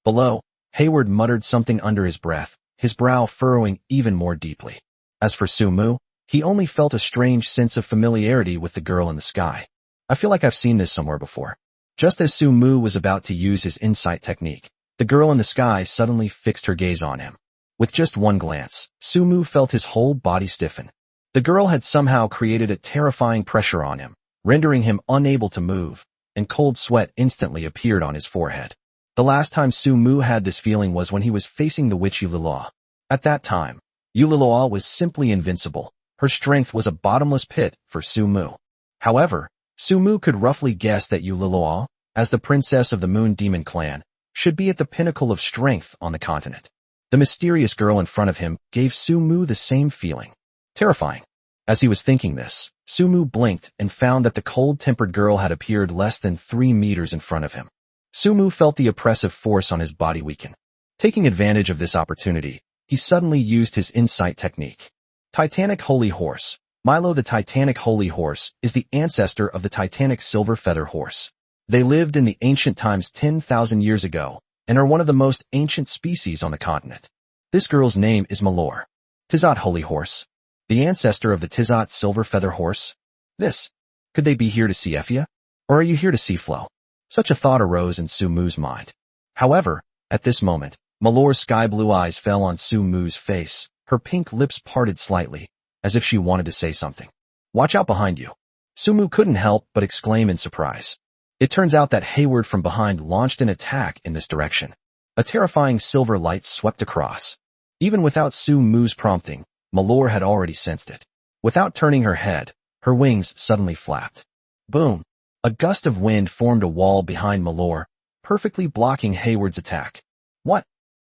Speaker 1: Below, Hayward muttered something under his breath, his brow furrowing even more deeply. As for Sumu, he only felt a strange sense of familiarity with the girl in the sky. I feel like I've seen this somewhere before. Just as Sumu was about to use his insight technique, the girl in the sky suddenly fixed her gaze on him. With just one glance, Sumu felt his whole body stiffen. The girl had somehow created a terrifying pressure on him, rendering him unable to move, and cold sweat instantly appeared on his forehead. The last time Sumu had this feeling was when he was facing the witch Yuliloa. At that time, Yuliloa was simply invincible. Her strength was a bottomless pit for Sumu. However, Sumu could roughly guess that Yuliloa, as the princess of the Moon Demon clan, should be at the pinnacle of strength on the continent. The mysterious girl in front of him gave Sumu the same feeling. Terrifying. As he was thinking this, Sumu blinked and found that the cold-tempered girl had appeared less than 3 meters in front of him. Sumu felt the oppressive force on his body weaken. Taking advantage of this opportunity, he suddenly used his insight technique. Titanic Holy Horse. Milo the Titanic Holy Horse is the ancestor of the Titanic Silver Feather Horse. They lived in the ancient times 10,000 years ago and are one of the most ancient species on the continent. This girl's name is Malor. Tizat Holy Horse. The ancestor of the Tizat Silver Feather Horse? Could they be here to see Effia? Or are you here to see Flo? Such a thought arose in Sumu's mind. However, at this moment, Malor's sky-blue eyes fell on Sumu's face. Her pink lips parted slightly, as if she wanted to say something. Watch out behind you. Sumu couldn't help but exclaim in surprise. It turns out that Hayward from behind launched an attack in this direction. A terrifying silver light swept across. Even without Sumu's prompting, Malor had already sensed it. Without turning her head, her wings suddenly flapped. Boom! A gust of wind formed a wall behind Malor, perfectly blocking Hayward's attack. What?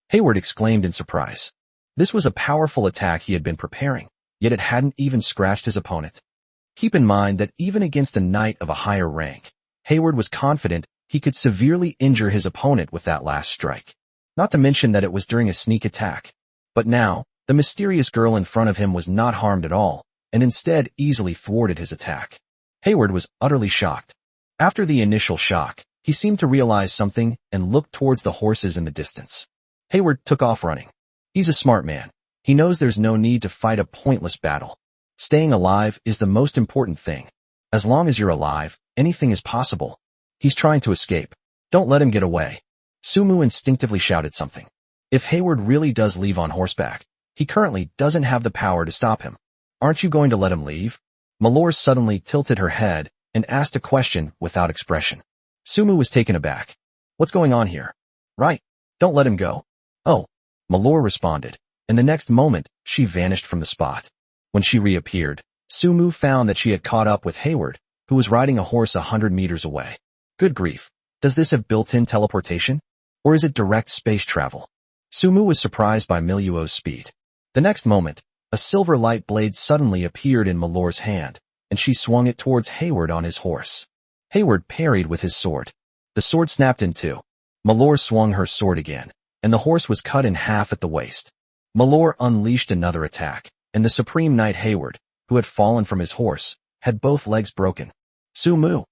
Speaker 1: Hayward exclaimed in surprise. This was a powerful attack he had been preparing, yet it hadn't even scratched his opponent. Keep in mind that even against a knight of a higher rank, Hayward was confident he could severely injure his opponent with that last strike. Not to mention that it was during a sneak attack. But now, the mysterious girl in front of him was not harmed at all, and instead easily thwarted his attack. Hayward was utterly shocked. After the initial shock, he seemed to realize something and looked towards the horses in the distance. Hayward took off running. He's a smart man. He knows there's no need to fight a pointless battle. Staying alive is the most important thing. As long as you're alive, anything is possible. He's trying to escape. Don't let him get away. Sumu instinctively shouted something. If Hayward really does leave on horseback, he currently doesn't have the power to stop him. Aren't you going to let him leave? Malor suddenly tilted her head and asked a question without expression. Sumu was taken aback. What's going on here? Right. Don't let him go. Oh. Malor responded, and the next moment, she vanished from the spot. When she reappeared, Sumu found that she had caught up with Hayward, who was riding a horse 100 meters away. Good grief. Does this have built-in teleportation? Or is it direct space travel? Sumu was surprised by Miluo's speed. The next moment, a silver light blade suddenly appeared in Malor's hand, and she swung it towards Hayward on his horse. Hayward parried with his sword. The sword snapped in two. Malor swung her sword again, and the horse was cut in half at the waist. Malor unleashed another attack, and the Supreme Knight Hayward, who had fallen from his horse, had both legs broken. Sumu.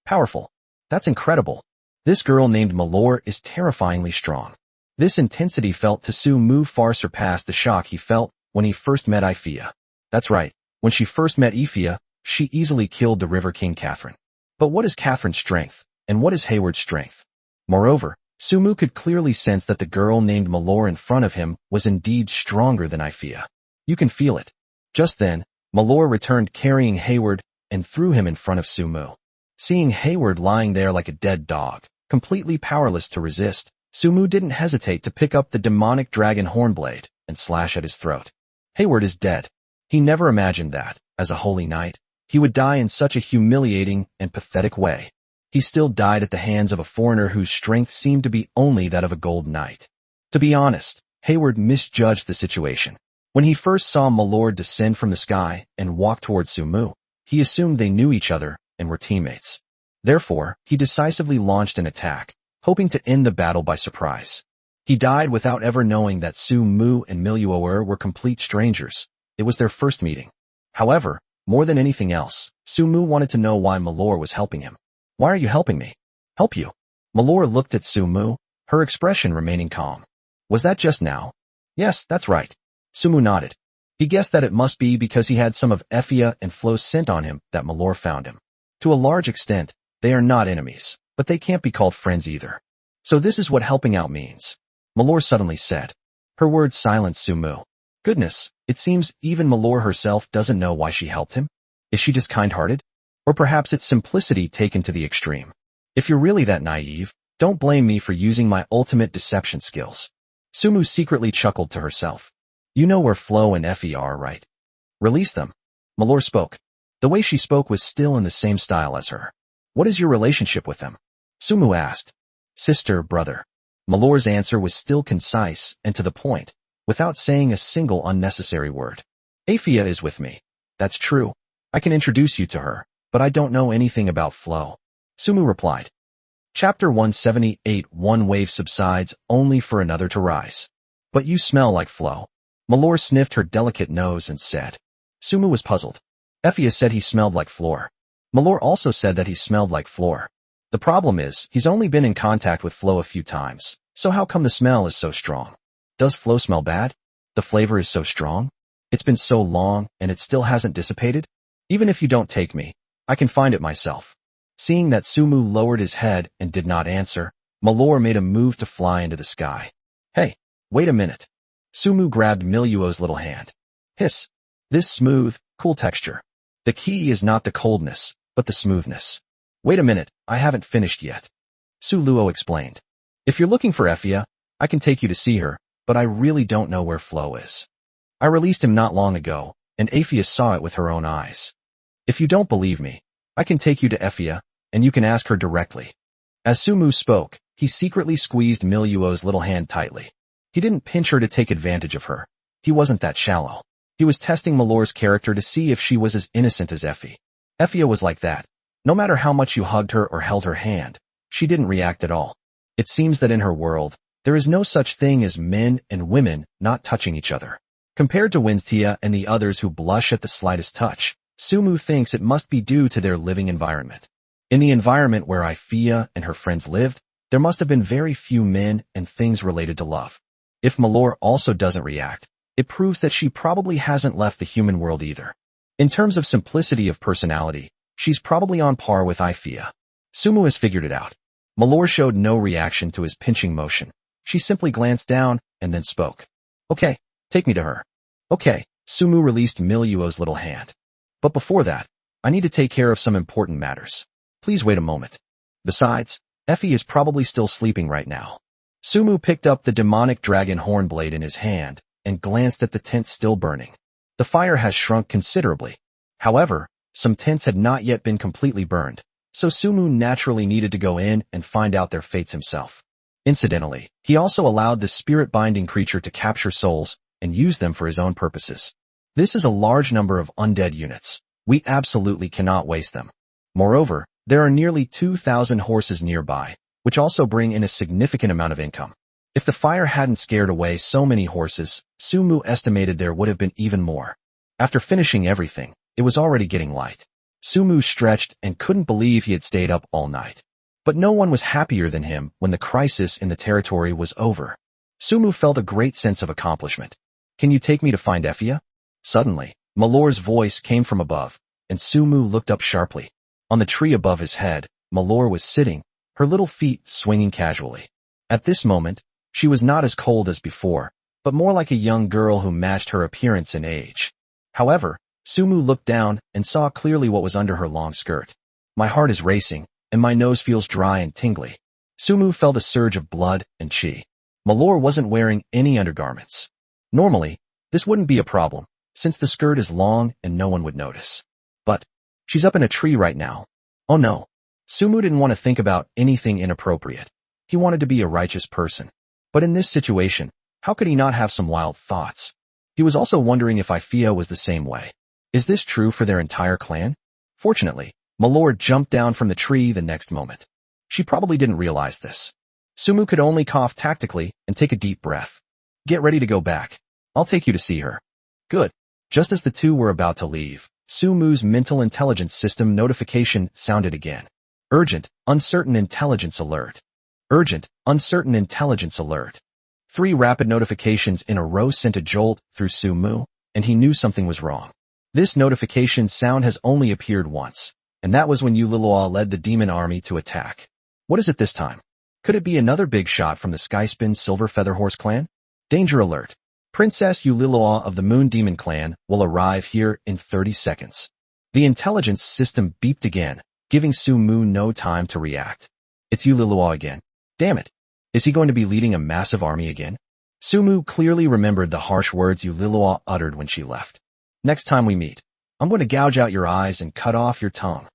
Speaker 1: Powerful. That's incredible. This girl named Malor is terrifyingly strong. This intensity felt to Sumu far surpassed the shock he felt when he first met Ifia. That's right, when she first met Ifia, she easily killed the River King Catherine. But what is Catherine's strength, and what is Hayward's strength? Moreover, Sumu could clearly sense that the girl named Malor in front of him was indeed stronger than Ifia. You can feel it. Just then, Malor returned carrying Hayward and threw him in front of Sumu. Seeing Hayward lying there like a dead dog, completely powerless to resist, Sumu didn't hesitate to pick up the demonic dragon hornblade and slash at his throat. Hayward is dead. He never imagined that, as a holy knight, he would die in such a humiliating and pathetic way. He still died at the hands of a foreigner whose strength seemed to be only that of a gold knight. To be honest, Hayward misjudged the situation. When he first saw Malor descend from the sky and walk towards Sumu, he assumed they knew each other and were teammates. Therefore, he decisively launched an attack, hoping to end the battle by surprise. He died without ever knowing that Sumu and Miluo were complete strangers. It was their first meeting. However, more than anything else, Sumu wanted to know why Malor was helping him. Why are you helping me? Help you? Malor looked at Sumu, her expression remaining calm. Was that just now? Yes, that's right. Sumu nodded. He guessed that it must be because he had some of Ifia and Flo's scent on him that Malor found him. To a large extent, they are not enemies, but they can't be called friends either. So this is what helping out means. Malor suddenly said. Her words silenced Sumu. Goodness, it seems even Malor herself doesn't know why she helped him. Is she just kind-hearted? Or perhaps it's simplicity taken to the extreme. If you're really that naive, don't blame me for using my ultimate deception skills. Sumu secretly chuckled to herself. You know where Flo and Effie are, right? Release them. Malor spoke. The way she spoke was still in the same style as her. What is your relationship with them? Sumu asked. Sister, brother. Malor's answer was still concise and to the point, without saying a single unnecessary word. Ifia is with me. That's true. I can introduce you to her, but I don't know anything about Flo. Sumu replied. Chapter 178. One wave subsides only for another to rise. But you smell like Flo. Malor sniffed her delicate nose and said. Sumu was puzzled. Effia said he smelled like Flor. Malor also said that he smelled like Flor. The problem is, he's only been in contact with Flo a few times, so how come the smell is so strong? Does Flo smell bad? The flavor is so strong? It's been so long, and it still hasn't dissipated? Even if you don't take me, I can find it myself. Seeing that Sumu lowered his head and did not answer, Malor made a move to fly into the sky. Hey, wait a minute. Sumu grabbed Miluo's little hand. Hiss. This smooth, cool texture. The key is not the coldness, but the smoothness. Wait a minute, I haven't finished yet. Su Luo explained. If you're looking for Effia, I can take you to see her, but I really don't know where Flo is. I released him not long ago, and Effia saw it with her own eyes. If you don't believe me, I can take you to Effia, and you can ask her directly. As Sumu spoke, he secretly squeezed Miluo's little hand tightly. He didn't pinch her to take advantage of her. He wasn't that shallow. He was testing Malor's character to see if she was as innocent as Effie. Effia was like that. No matter how much you hugged her or held her hand, she didn't react at all. It seems that in her world, there is no such thing as men and women not touching each other. Compared to Winstia and the others who blush at the slightest touch, Sumu thinks it must be due to their living environment. In the environment where Ifia and her friends lived, there must have been very few men and things related to love. If Malor also doesn't react, it proves that she probably hasn't left the human world either. In terms of simplicity of personality, she's probably on par with Ifia. Sumu has figured it out. Malor showed no reaction to his pinching motion. She simply glanced down and then spoke. Okay, take me to her. Okay, Sumu released Miluo's little hand. But before that, I need to take care of some important matters. Please wait a moment. Besides, Effie is probably still sleeping right now. Sumu picked up the demonic dragon horn blade in his hand and glanced at the tent still burning. The fire has shrunk considerably. However, some tents had not yet been completely burned, so Sumu naturally needed to go in and find out their fates himself. Incidentally, he also allowed the spirit-binding creature to capture souls and use them for his own purposes. This is a large number of undead units. We absolutely cannot waste them. Moreover, there are nearly 2,000 horses nearby, which also bring in a significant amount of income. If the fire hadn't scared away so many horses, Sumu estimated there would have been even more. After finishing everything, it was already getting light. Sumu stretched and couldn't believe he had stayed up all night. But no one was happier than him when the crisis in the territory was over. Sumu felt a great sense of accomplishment. Can you take me to find Effia? Suddenly, Malor's voice came from above, and Sumu looked up sharply. On the tree above his head, Malor was sitting, her little feet swinging casually. At this moment, she was not as cold as before, but more like a young girl who matched her appearance and age. However, Sumu looked down and saw clearly what was under her long skirt. My heart is racing, and my nose feels dry and tingly. Sumu felt a surge of blood and chi. Malor wasn't wearing any undergarments. Normally, this wouldn't be a problem, since the skirt is long and no one would notice. But she's up in a tree right now. Oh no. Sumu didn't want to think about anything inappropriate. He wanted to be a righteous person. But in this situation, how could he not have some wild thoughts? He was also wondering if Ifea was the same way. Is this true for their entire clan? Fortunately, Malor jumped down from the tree the next moment. She probably didn't realize this. Sumu could only cough tactically and take a deep breath. Get ready to go back. I'll take you to see her. Good. Just as the two were about to leave, Sumu's mental intelligence system notification sounded again. Urgent, uncertain intelligence alert. Urgent, uncertain intelligence alert. 3 rapid notifications in a row sent a jolt through Sumu, and he knew something was wrong. This notification sound has only appeared once, and that was when Yulilua led the demon army to attack. What is it this time? Could it be another big shot from the Skyspin Silver Feather Horse clan? Danger alert. Princess Yulilua of the Moon Demon clan will arrive here in 30 seconds. The intelligence system beeped again, giving Sumu no time to react. It's Yulilua again. Damn it. Is he going to be leading a massive army again? Sumu clearly remembered the harsh words Yulilua uttered when she left. Next time we meet, I'm going to gouge out your eyes and cut off your tongue.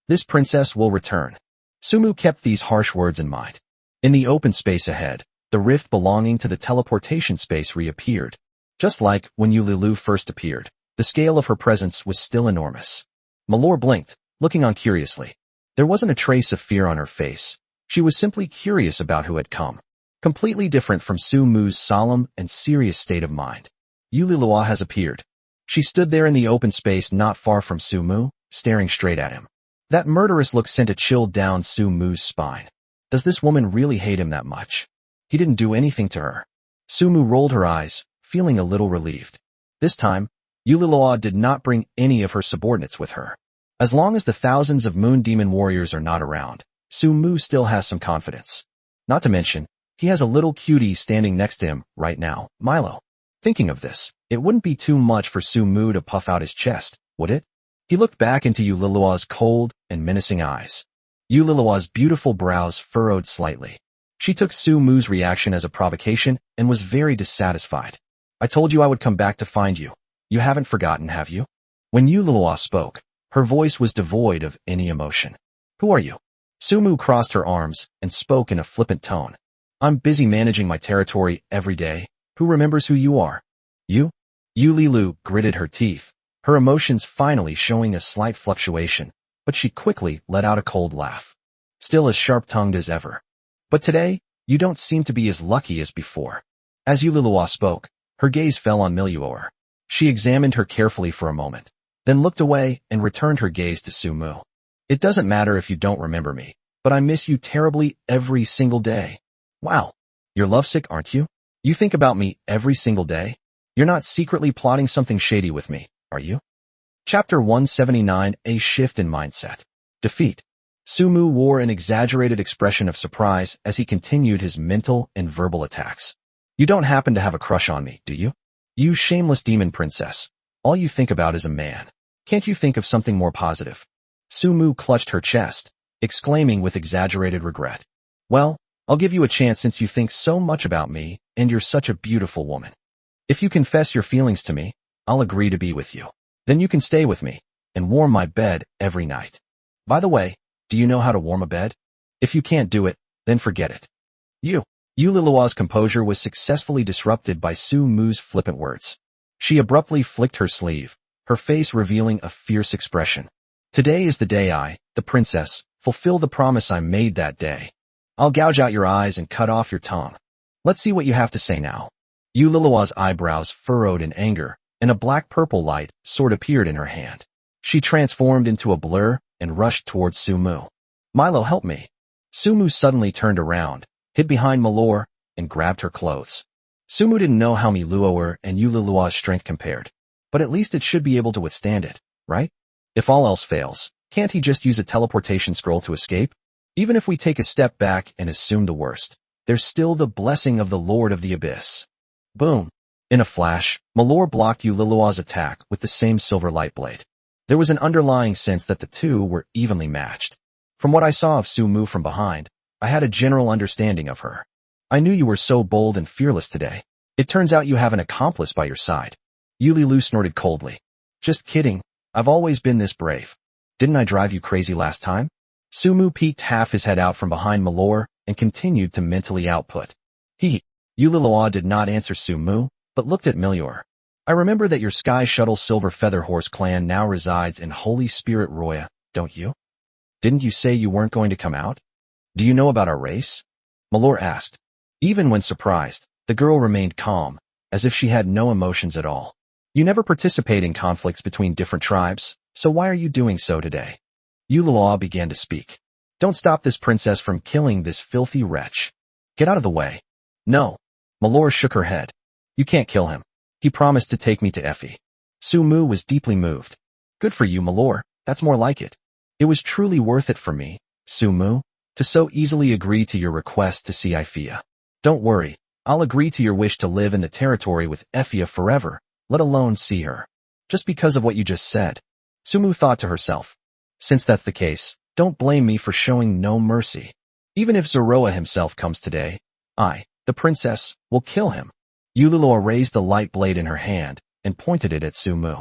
Speaker 1: This princess will return. Sumu kept these harsh words in mind. In the open space ahead, the rift belonging to the teleportation space reappeared. Just like when Yulilu first appeared, the scale of her presence was still enormous. Malor blinked, looking on curiously. There wasn't a trace of fear on her face. She was simply curious about who had come. Completely different from Sumu's solemn and serious state of mind. Yulilua has appeared. She stood there in the open space not far from Sumu, staring straight at him. That murderous look sent a chill down Sumu's spine. Does this woman really hate him that much? He didn't do anything to her. Sumu rolled her eyes, feeling a little relieved. This time, Yulilua did not bring any of her subordinates with her. As long as the thousands of moon demon warriors are not around, Sumu still has some confidence. Not to mention, he has a little cutie standing next to him right now, Milo. Thinking of this, it wouldn't be too much for Sumu to puff out his chest, would it? He looked back into Yulilua's cold and menacing eyes. Yulilua's beautiful brows furrowed slightly. She took Sumu's reaction as a provocation and was very dissatisfied. I told you I would come back to find you. You haven't forgotten, have you? When Yulilua spoke, her voice was devoid of any emotion. Who are you? Sumu crossed her arms and spoke in a flippant tone. I'm busy managing my territory every day. Who remembers who you are? You? Yulilu gritted her teeth, her emotions finally showing a slight fluctuation, but she quickly let out a cold laugh. Still as sharp-tongued as ever. But today, you don't seem to be as lucky as before. As Yulilua spoke, her gaze fell on Miluor. She examined her carefully for a moment, then looked away and returned her gaze to Sumu. It doesn't matter if you don't remember me, but I miss you terribly every single day. Wow. You're lovesick, aren't you? You think about me every single day? You're not secretly plotting something shady with me, are you? Chapter 179, A Shift in Mindset. Defeat. Sumu wore an exaggerated expression of surprise as he continued his mental and verbal attacks. You don't happen to have a crush on me, do you? You shameless demon princess. All you think about is a man. Can't you think of something more positive? Sumu clutched her chest, exclaiming with exaggerated regret. Well, I'll give you a chance since you think so much about me, and you're such a beautiful woman. If you confess your feelings to me, I'll agree to be with you. Then you can stay with me, and warm my bed every night. By the way, do you know how to warm a bed? If you can't do it, then forget it. Yu Lilua's composure was successfully disrupted by Su Mu's flippant words. She abruptly flicked her sleeve, her face revealing a fierce expression. Today is the day I, the princess, fulfill the promise I made that day. I'll gouge out your eyes and cut off your tongue. Let's see what you have to say now. Yu Lilua's eyebrows furrowed in anger, and a black-purple light sword appeared in her hand. She transformed into a blur and rushed towards Su Mu. Milo, help me. Su Mu suddenly turned around, hid behind Malor, and grabbed her clothes. Su Mu didn't know how Miluoer and Yu Lilua's strength compared, but at least it should be able to withstand it, right? If all else fails, can't he just use a teleportation scroll to escape? Even if we take a step back and assume the worst, there's still the blessing of the Lord of the Abyss. Boom. In a flash, Malor blocked Yu Lilua's attack with the same silver light blade. There was an underlying sense that the two were evenly matched. From what I saw of Su Mu from behind, I had a general understanding of her. I knew you were so bold and fearless today. It turns out you have an accomplice by your side. Yu Lilu snorted coldly. Just kidding. I've always been this brave. Didn't I drive you crazy last time? Su Mu peeked half his head out from behind Malor and continued to mentally output. Yu Lilua did not answer Su Mu, but looked at Milior. I remember that your Sky Shuttle Silver Feather Horse clan now resides in Holy Spirit Roya, don't you? Didn't you say you weren't going to come out? Do you know about our race? Malor asked. Even when surprised, the girl remained calm, as if she had no emotions at all. You never participate in conflicts between different tribes, so why are you doing so today? Yu Lilua began to speak. Don't stop this princess from killing this filthy wretch. Get out of the way. No. Malor shook her head. You can't kill him. He promised to take me to Effie. Su Mu was deeply moved. Good for you, Malor. That's more like it. It was truly worth it for me, Su Mu, to so easily agree to your request to see Ifia. Don't worry. I'll agree to your wish to live in the territory with Effia forever, let alone see her. Just because of what you just said. Su Mu thought to herself. Since that's the case, don't blame me for showing no mercy. Even if Zoroa himself comes today, I, the princess, will kill him. Yu Lilua raised the light blade in her hand and pointed it at Su Mu.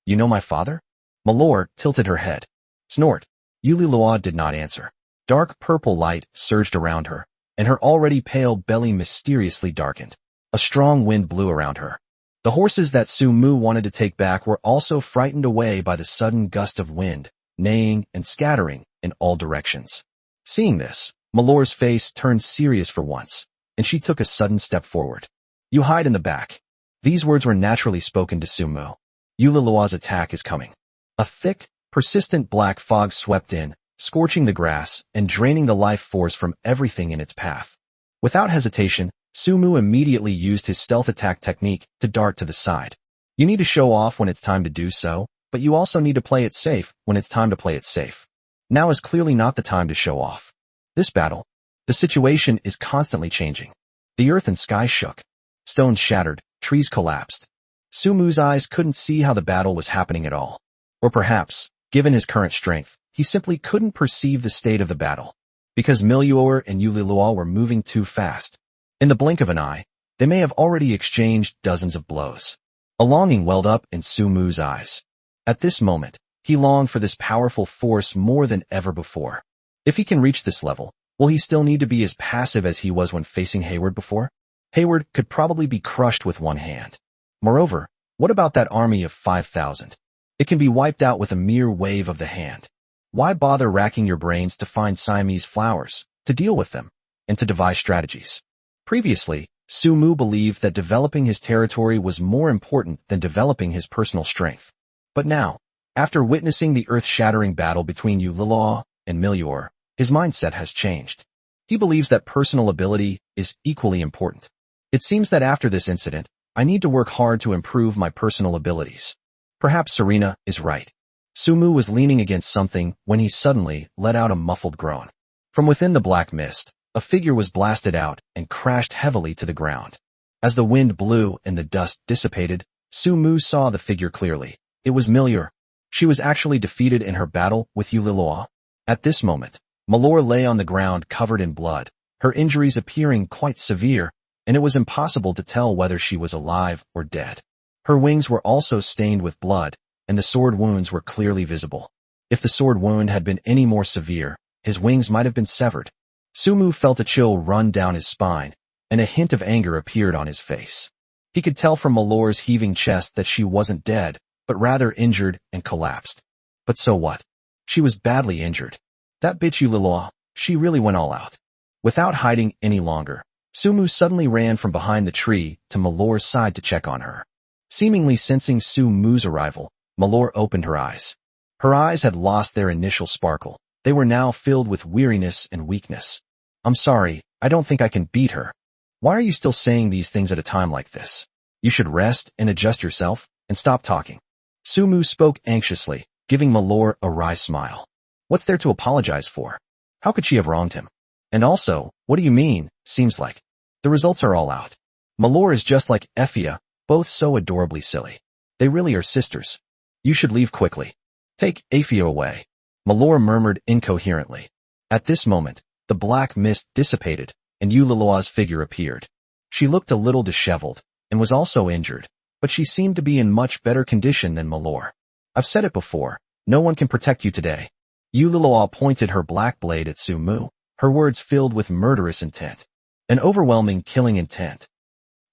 Speaker 1: You know my father? Malor tilted her head. Snort. Yu Lilua did not answer. Dark purple light surged around her, and her already pale belly mysteriously darkened. A strong wind blew around her. The horses that Su Mu wanted to take back were also frightened away by the sudden gust of wind, neighing and scattering in all directions. Seeing this, Malor's face turned serious for once, and she took a sudden step forward. You hide in the back. These words were naturally spoken to Su Mu. Yu Lilua's attack is coming. A thick, persistent black fog swept in, scorching the grass and draining the life force from everything in its path. Without hesitation, Su Mu immediately used his stealth attack technique to dart to the side. You need to show off when it's time to do so, but you also need to play it safe when it's time to play it safe. Now is clearly not the time to show off. This battle, the situation is constantly changing. The earth and sky shook. Stones shattered, trees collapsed. Su Mu's eyes couldn't see how the battle was happening at all. Or perhaps, given his current strength, he simply couldn't perceive the state of the battle. Because Miluoer and Yu Lilua were moving too fast. In the blink of an eye, they may have already exchanged dozens of blows. A longing welled up in Su Mu's eyes. At this moment, he longed for this powerful force more than ever before. If he can reach this level, will he still need to be as passive as he was when facing Hayward before? Hayward could probably be crushed with one hand. Moreover, what about that army of 5,000? It can be wiped out with a mere wave of the hand. Why bother racking your brains to find Siamese flowers, to deal with them, and to devise strategies? Previously, Su Mu believed that developing his territory was more important than developing his personal strength. But now, after witnessing the earth-shattering battle between Yu Lilua and Milior, his mindset has changed. He believes that personal ability is equally important. It seems that after this incident, I need to work hard to improve my personal abilities. Perhaps Serena is right. Su Mu was leaning against something when he suddenly let out a muffled groan. From within the black mist, a figure was blasted out and crashed heavily to the ground. As the wind blew and the dust dissipated, Su Mu saw the figure clearly. It was Milior. She was actually defeated in her battle with Yu Lilua. At this moment, Malor lay on the ground covered in blood, her injuries appearing quite severe, and it was impossible to tell whether she was alive or dead. Her wings were also stained with blood, and the sword wounds were clearly visible. If the sword wound had been any more severe, his wings might have been severed. Sumu felt a chill run down his spine, and a hint of anger appeared on his face. He could tell from Malor's heaving chest that she wasn't dead, but rather injured and collapsed. But so what? She was badly injured. That bitch Yulilua, she really went all out. Without hiding any longer, Sumu suddenly ran from behind the tree to Malor's side to check on her. Seemingly sensing Sumu's arrival, Malor opened her eyes. Her eyes had lost their initial sparkle. They were now filled with weariness and weakness. I'm sorry, I don't think I can beat her. Why are you still saying these things at a time like this? You should rest and adjust yourself, and stop talking. Sumu spoke anxiously, giving Malor a wry smile. What's there to apologize for? How could she have wronged him? And also, what do you mean, seems like? The results are all out. Malor is just like Effia, both so adorably silly. They really are sisters. You should leave quickly. Take Effia away. Malor murmured incoherently. At this moment, the black mist dissipated, and Yulilua's figure appeared. She looked a little disheveled, and was also injured, but she seemed to be in much better condition than Malor. I've said it before, no one can protect you today. Yulilua pointed her black blade at Sumu, her words filled with murderous intent. An overwhelming killing intent.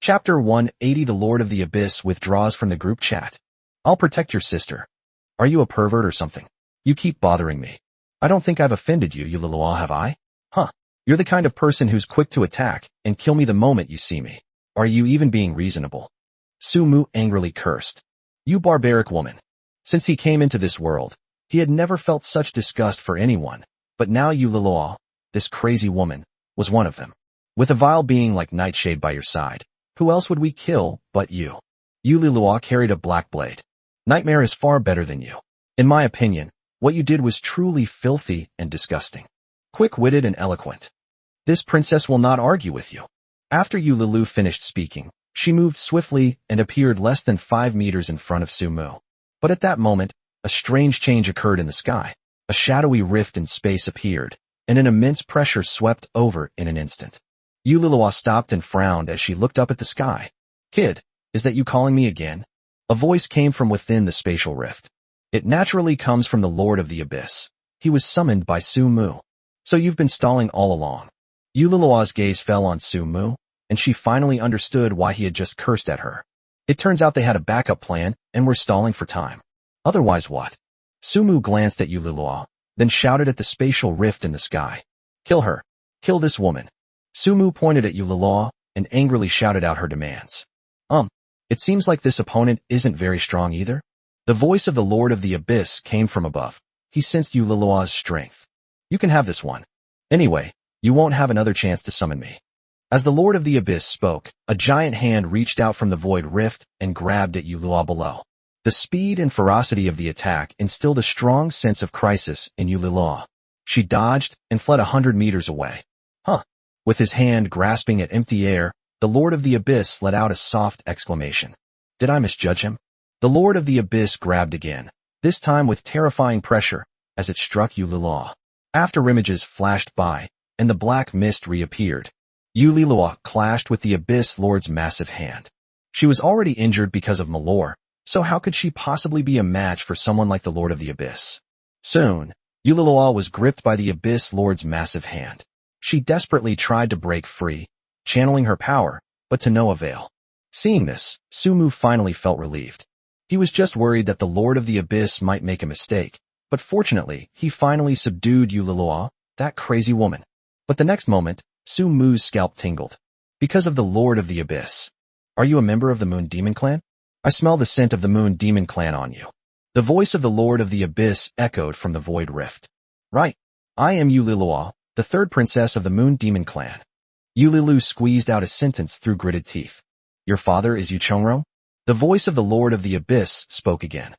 Speaker 1: Chapter 180 The Lord of the Abyss withdraws from the group chat. I'll protect your sister. Are you a pervert or something? You keep bothering me. I don't think I've offended you, Yulilua, have I? Huh. You're the kind of person who's quick to attack and kill me the moment you see me. Are you even being reasonable? Sumu angrily cursed. You barbaric woman. Since he came into this world, he had never felt such disgust for anyone, but now Yulilua, this crazy woman, was one of them. With a vile being like Nightshade by your side, who else would we kill but you? Yulilua carried a black blade. Nightmare is far better than you. In my opinion, what you did was truly filthy and disgusting. Quick-witted and eloquent. This princess will not argue with you. After Yulilu finished speaking, she moved swiftly and appeared less than 5 meters in front of Sumu. But at that moment, a strange change occurred in the sky. A shadowy rift in space appeared, and an immense pressure swept over in an instant. Yulilua stopped and frowned as she looked up at the sky. Kid, is that you calling me again? A voice came from within the spatial rift. It naturally comes from the Lord of the Abyss. He was summoned by Sumu. So you've been stalling all along. Yulilua's gaze fell on Sumu, and she finally understood why he had just cursed at her. It turns out they had a backup plan and were stalling for time. Otherwise what? Sumu glanced at Yulilua, then shouted at the spatial rift in the sky. Kill her. Kill this woman. Sumu pointed at Yulilua and angrily shouted out her demands. It seems like this opponent isn't very strong either. The voice of the Lord of the Abyss came from above. He sensed Yulilua's strength. You can have this one. Anyway, you won't have another chance to summon me. As the Lord of the Abyss spoke, a giant hand reached out from the void rift and grabbed at Yulilua below. The speed and ferocity of the attack instilled a strong sense of crisis in Yulilua. She dodged and fled 100 meters away. With his hand grasping at empty air, the Lord of the Abyss let out a soft exclamation. Did I misjudge him? The Lord of the Abyss grabbed again, this time with terrifying pressure, as it struck Yulilua. After images flashed by, and the black mist reappeared, Yulilua clashed with the Abyss Lord's massive hand. She was already injured because of Malor, so how could she possibly be a match for someone like the Lord of the Abyss? Soon, Yulilua was gripped by the Abyss Lord's massive hand. She desperately tried to break free, channeling her power, but to no avail. Seeing this, Sumu finally felt relieved. He was just worried that the Lord of the Abyss might make a mistake, but fortunately, he finally subdued Yulilua, that crazy woman. But the next moment, Sumu's scalp tingled. Because of the Lord of the Abyss. Are you a member of the Moon Demon Clan? I smell the scent of the Moon Demon Clan on you. The voice of the Lord of the Abyss echoed from the void rift. Right. I am Yulilua, the third princess of the Moon Demon Clan. Yulilu squeezed out a sentence through gritted teeth. Your father is Yuchongro? The voice of the Lord of the Abyss spoke again.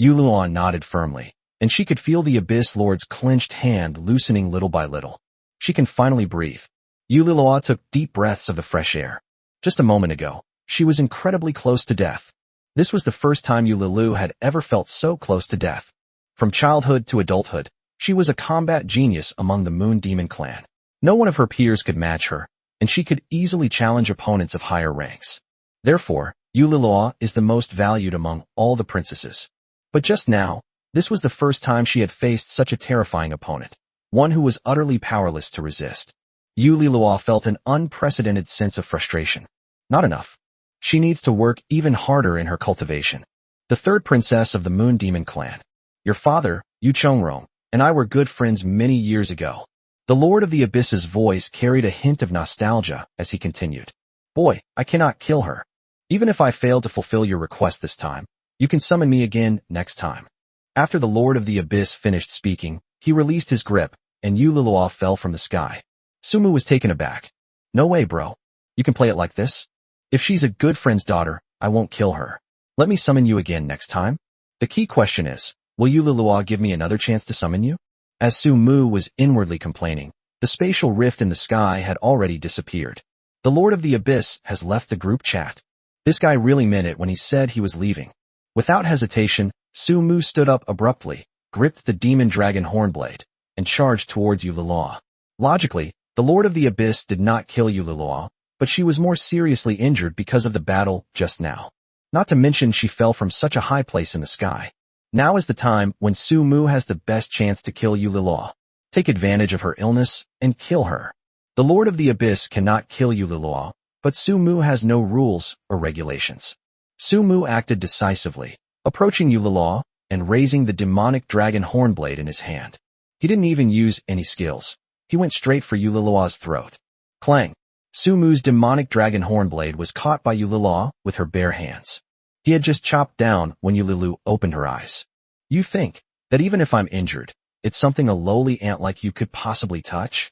Speaker 1: Yulilua nodded firmly, and she could feel the Abyss Lord's clenched hand loosening little by little. She can finally breathe. Yulilua took deep breaths of the fresh air. Just a moment ago, she was incredibly close to death. This was the first time Yulilu had ever felt so close to death. From childhood to adulthood, She was a combat genius among the Moon Demon clan. No one of her peers could match her, and she could easily challenge opponents of higher ranks. Therefore, Yuliloa is the most valued among all the princesses. But just now, this was the first time she had faced such a terrifying opponent, one who was utterly powerless to resist. Yuliloa felt an unprecedented sense of frustration. Not enough. She needs to work even harder in her cultivation. The third princess of the Moon Demon clan. Your father, Yu Chongrong, and I were good friends many years ago. The Lord of the Abyss's voice carried a hint of nostalgia as he continued. Boy, I cannot kill her. Even if I fail to fulfill your request this time, you can summon me again next time. After the Lord of the Abyss finished speaking, he released his grip, and Yuliloa fell from the sky. Sumu was taken aback. No way, bro. You can play it like this? If she's a good friend's daughter, I won't kill her. Let me summon you again next time. The key question is, will Yuliloa give me another chance to summon you? As Sumu was inwardly complaining, the spatial rift in the sky had already disappeared. The Lord of the Abyss has left the group chat. This guy really meant it when he said he was leaving. Without hesitation, Sumu stood up abruptly, gripped the demon dragon hornblade, and charged towards Yuliloa. Logically, the Lord of the Abyss did not kill Yuliloa, but she was more seriously injured because of the battle just now. Not to mention she fell from such a high place in the sky. Now is the time when Sumu has the best chance to kill Yuliloa. Take advantage of her illness and kill her. The Lord of the Abyss cannot kill Yuliloa, but Sumu has no rules or regulations. Sumu acted decisively, approaching Yuliloa and raising the demonic dragon hornblade in his hand. He didn't even use any skills. He went straight for Yuliloa's throat. Clang! Sumu's demonic dragon hornblade was caught by Yuliloa with her bare hands. He had just chopped down when Yulilu opened her eyes. You think that even if I'm injured, it's something a lowly ant like you could possibly touch?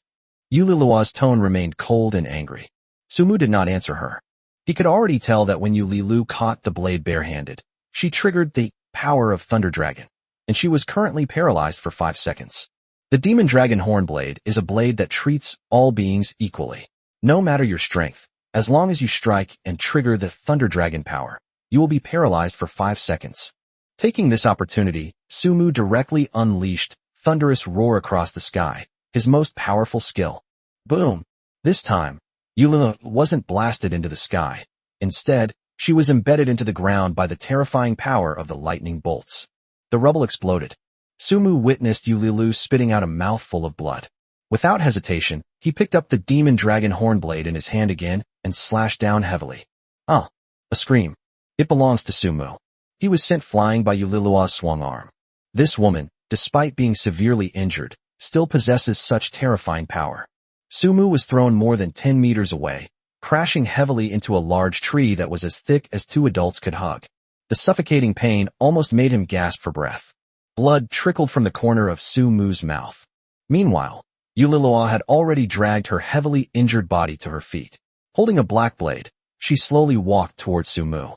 Speaker 1: Yulilua's tone remained cold and angry. Sumu did not answer her. He could already tell that when Yulilu caught the blade barehanded, she triggered the power of Thunder Dragon, and she was currently paralyzed for 5 seconds. The Demon Dragon Hornblade is a blade that treats all beings equally. No matter your strength, as long as you strike and trigger the Thunder Dragon power, you will be paralyzed for 5 seconds. Taking this opportunity, Sumu directly unleashed Thunderous Roar across the sky, his most powerful skill. Boom! This time, Yulilu wasn't blasted into the sky. Instead, she was embedded into the ground by the terrifying power of the lightning bolts. The rubble exploded. Sumu witnessed Yulilu spitting out a mouthful of blood. Without hesitation, he picked up the demon dragon hornblade in his hand again and slashed down heavily. Ah! A scream. It belongs to Sumu. He was sent flying by Yulilua's swung arm. This woman, despite being severely injured, still possesses such terrifying power. Sumu was thrown more than 10 meters away, crashing heavily into a large tree that was as thick as 2 adults could hug. The suffocating pain almost made him gasp for breath. Blood trickled from the corner of Sumu's mouth. Meanwhile, Yulilua had already dragged her heavily injured body to her feet. Holding a black blade, she slowly walked towards Sumu.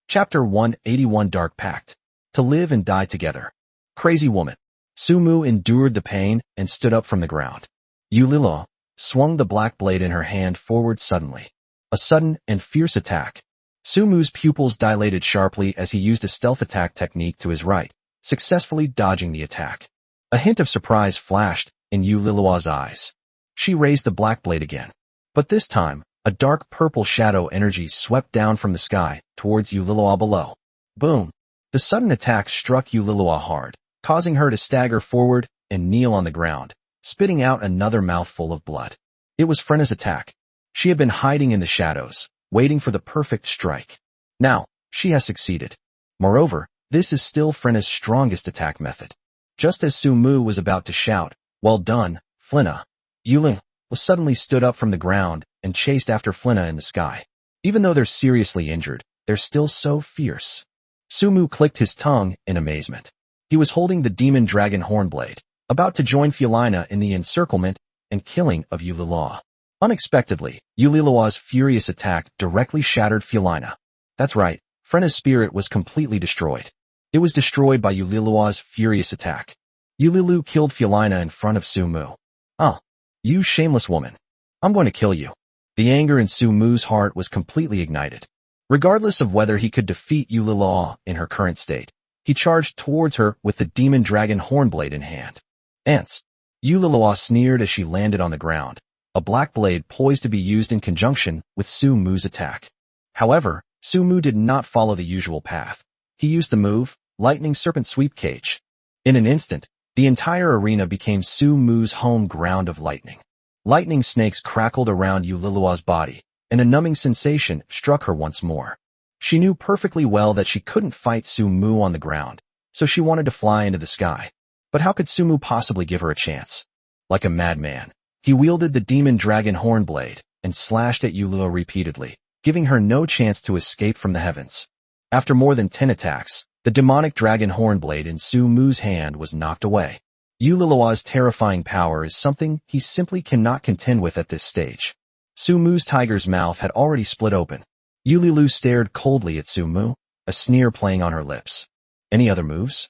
Speaker 1: Chapter 181 Dark Pact. To live and die together. Crazy woman. Sumu endured the pain and stood up from the ground. Yulilua swung the black blade in her hand forward suddenly. A sudden and fierce attack. Sumu's pupils dilated sharply as he used a stealth attack technique to his right, successfully dodging the attack. A hint of surprise flashed in Yulilua's eyes. She raised the black blade again. But this time, a dark purple shadow energy swept down from the sky towards Yulilua below. Boom! The sudden attack struck Yulilua hard, causing her to stagger forward and kneel on the ground, spitting out another mouthful of blood. It was Frena's attack. She had been hiding in the shadows, waiting for the perfect strike. Now, she has succeeded. Moreover, this is still Frena's strongest attack method. Just as Sumu was about to shout, "Well done, Flina," Yulin suddenly stood up from the ground and chased after Flina in the sky. Even though they're seriously injured, they're still so fierce. Sumu clicked his tongue in amazement. He was holding the demon dragon hornblade, about to join Fiolina in the encirclement and killing of Yulilua. Unexpectedly, Yulilua's furious attack directly shattered Fiolina. That's right, Frena's spirit was completely destroyed. It was destroyed by Yulilua's furious attack. Yulilu killed Fiolina in front of Sumu. "Ah, you shameless woman. I'm going to kill you." The anger in Sumu's heart was completely ignited. Regardless of whether he could defeat Yulilua in her current state, he charged towards her with the demon dragon hornblade in hand. Ants. Yulilua sneered as she landed on the ground, a black blade poised to be used in conjunction with Su Mu's attack. However, Su Mu did not follow the usual path. He used the move, Lightning Serpent Sweep Cage. In an instant, the entire arena became Su Mu's home ground of lightning. Lightning snakes crackled around Yulilua's body, and a numbing sensation struck her once more. She knew perfectly well that she couldn't fight Su Mu on the ground, so she wanted to fly into the sky. But how could Su Mu possibly give her a chance? Like a madman, he wielded the demon dragon horn blade and slashed at Yulilua repeatedly, giving her no chance to escape from the heavens. After more than 10 attacks, the demonic dragon horn blade in Su Mu's hand was knocked away. Yulilua's terrifying power is something he simply cannot contend with at this stage. Su Mu's tiger's mouth had already split open. Yulilu stared coldly at Su Mu, a sneer playing on her lips. Any other moves?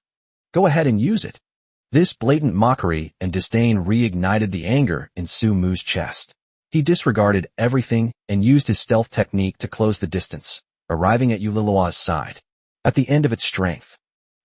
Speaker 1: Go ahead and use it. This blatant mockery and disdain reignited the anger in Su Mu's chest. He disregarded everything and used his stealth technique to close the distance, arriving at Yulilua's side. At the end of its strength,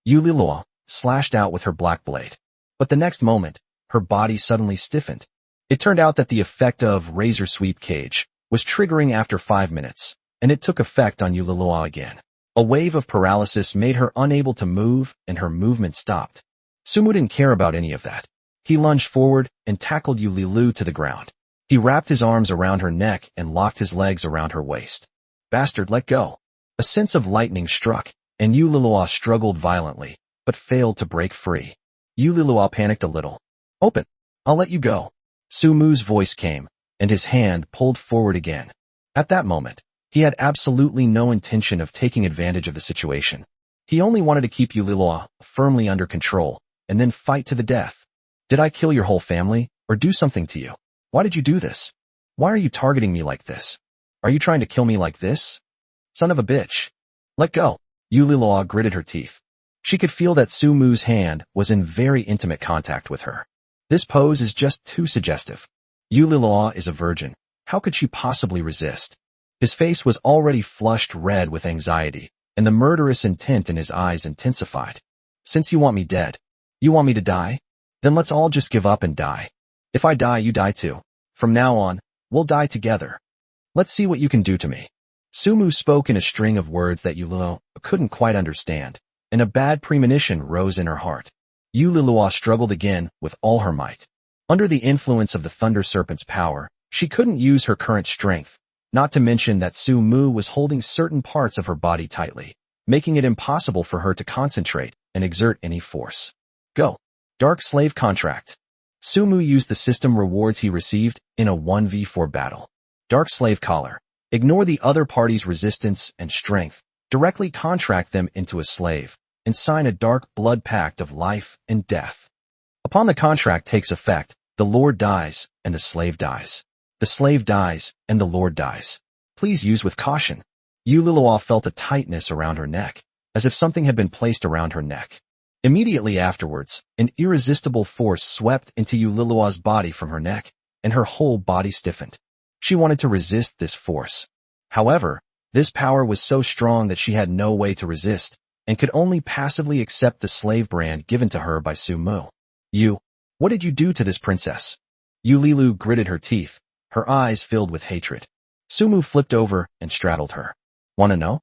Speaker 1: Yulilua slashed out with her black blade. But the next moment, her body suddenly stiffened. It turned out that the effect of Razor Sweep Cage was triggering after 5 minutes, and it took effect on Yulilua again. A wave of paralysis made her unable to move, and her movement stopped. Su Mu didn't care about any of that. He lunged forward and tackled Yulilu to the ground. He wrapped his arms around her neck and locked his legs around her waist. Bastard, let go. A sense of lightning struck, and Yulilua struggled violently, but failed to break free. Yulilua panicked a little. Open. I'll let you go. Su Mu's voice came, and his hand pulled forward again. At that moment, he had absolutely no intention of taking advantage of the situation. He only wanted to keep Yulilua firmly under control, and then fight to the death. Did I kill your whole family, or do something to you? Why did you do this? Why are you targeting me like this? Are you trying to kill me like this? Son of a bitch. Let go. Yulilua gritted her teeth. She could feel that Su Mu's hand was in very intimate contact with her. This pose is just too suggestive. Yulilua is a virgin. How could she possibly resist? His face was already flushed red with anxiety, and the murderous intent in his eyes intensified. Since you want me dead, you want me to die? Then let's all just give up and die. If I die, you die too. From now on, we'll die together. Let's see what you can do to me. Su Mu spoke in a string of words that Yulilua couldn't quite understand, and a bad premonition rose in her heart. Yulilua struggled again with all her might. Under the influence of the Thunder Serpent's power, she couldn't use her current strength, not to mention that Su Mu was holding certain parts of her body tightly, making it impossible for her to concentrate and exert any force. Go. Dark Slave Contract. Su Mu used the system rewards he received in a 1v4 battle. Dark Slave Collar. Ignore the other party's resistance and strength, directly contract them into a slave, and sign a dark blood pact of life and death. Upon the contract takes effect, the lord dies and the slave dies. The slave dies and the lord dies. Please use with caution. Yulilua felt a tightness around her neck, as if something had been placed around her neck. Immediately afterwards, an irresistible force swept into Yulilua's body from her neck, and her whole body stiffened. She wanted to resist this force. However, this power was so strong that she had no way to resist, and could only passively accept the slave brand given to her by Su Mu. What did you do to this princess? Yulilu gritted her teeth, her eyes filled with hatred. Su Mu flipped over and straddled her. Wanna know?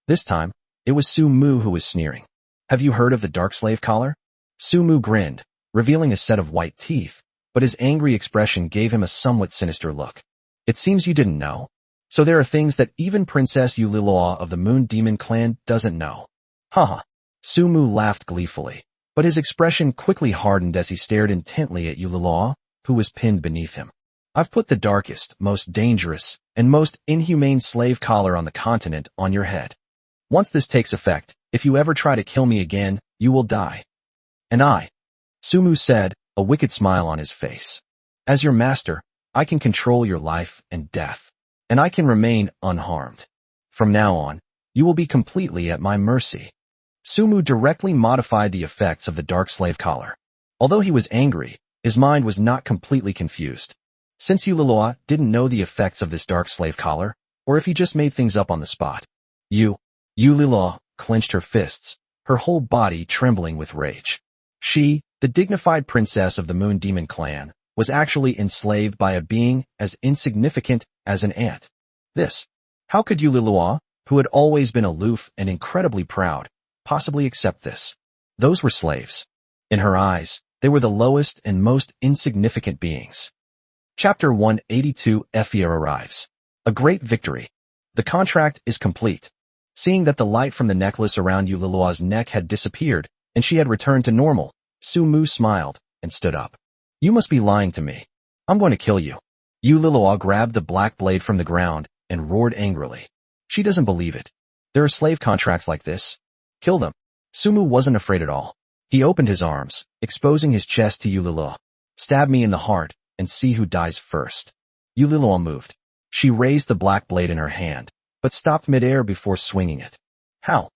Speaker 1: This time, it was Su Mu who was sneering. Have you heard of the Dark Slave Collar? Su Mu grinned, revealing a set of white teeth, but his angry expression gave him a somewhat sinister look. It seems you didn't know. So there are things that even Princess Yulilua of the Moon Demon Clan doesn't know. Haha. Su Mu laughed gleefully, but his expression quickly hardened as he stared intently at Yulilua, who was pinned beneath him. I've put the darkest, most dangerous, and most inhumane slave collar on the continent on your head. Once this takes effect, if you ever try to kill me again, you will die. And I, Su Mu said, a wicked smile on his face. As your master, I can control your life and death, and I can remain unharmed. From now on, you will be completely at my mercy. Su Mu directly modified the effects of the Dark Slave Collar. Although he was angry, his mind was not completely confused. Since Yulilua didn't know the effects of this Dark Slave Collar, or if he just made things up on the spot. Yulilua clenched her fists, her whole body trembling with rage. She, The dignified princess of the Moon Demon clan was actually enslaved by a being as insignificant as an ant. How could Yu Lilua, who had always been aloof and incredibly proud, possibly accept this? Those were slaves. In her eyes, they were the lowest and most insignificant beings. Chapter 182 Ephia arrives. A great victory. The contract is complete. Seeing that the light from the necklace around Yu Lilua's neck had disappeared, and she had returned to normal, Su Mu smiled and stood up. You must be lying to me. I'm going to kill you. Yu Lilua grabbed the black blade from the ground and roared angrily. She doesn't believe it. There are slave contracts like this. Kill them. Su Mu wasn't afraid at all. He opened his arms, exposing his chest to Yu Lilua. Stab me in the heart and see who dies first. Yu Lilua moved. She raised the black blade in her hand, but stopped midair before swinging it. How?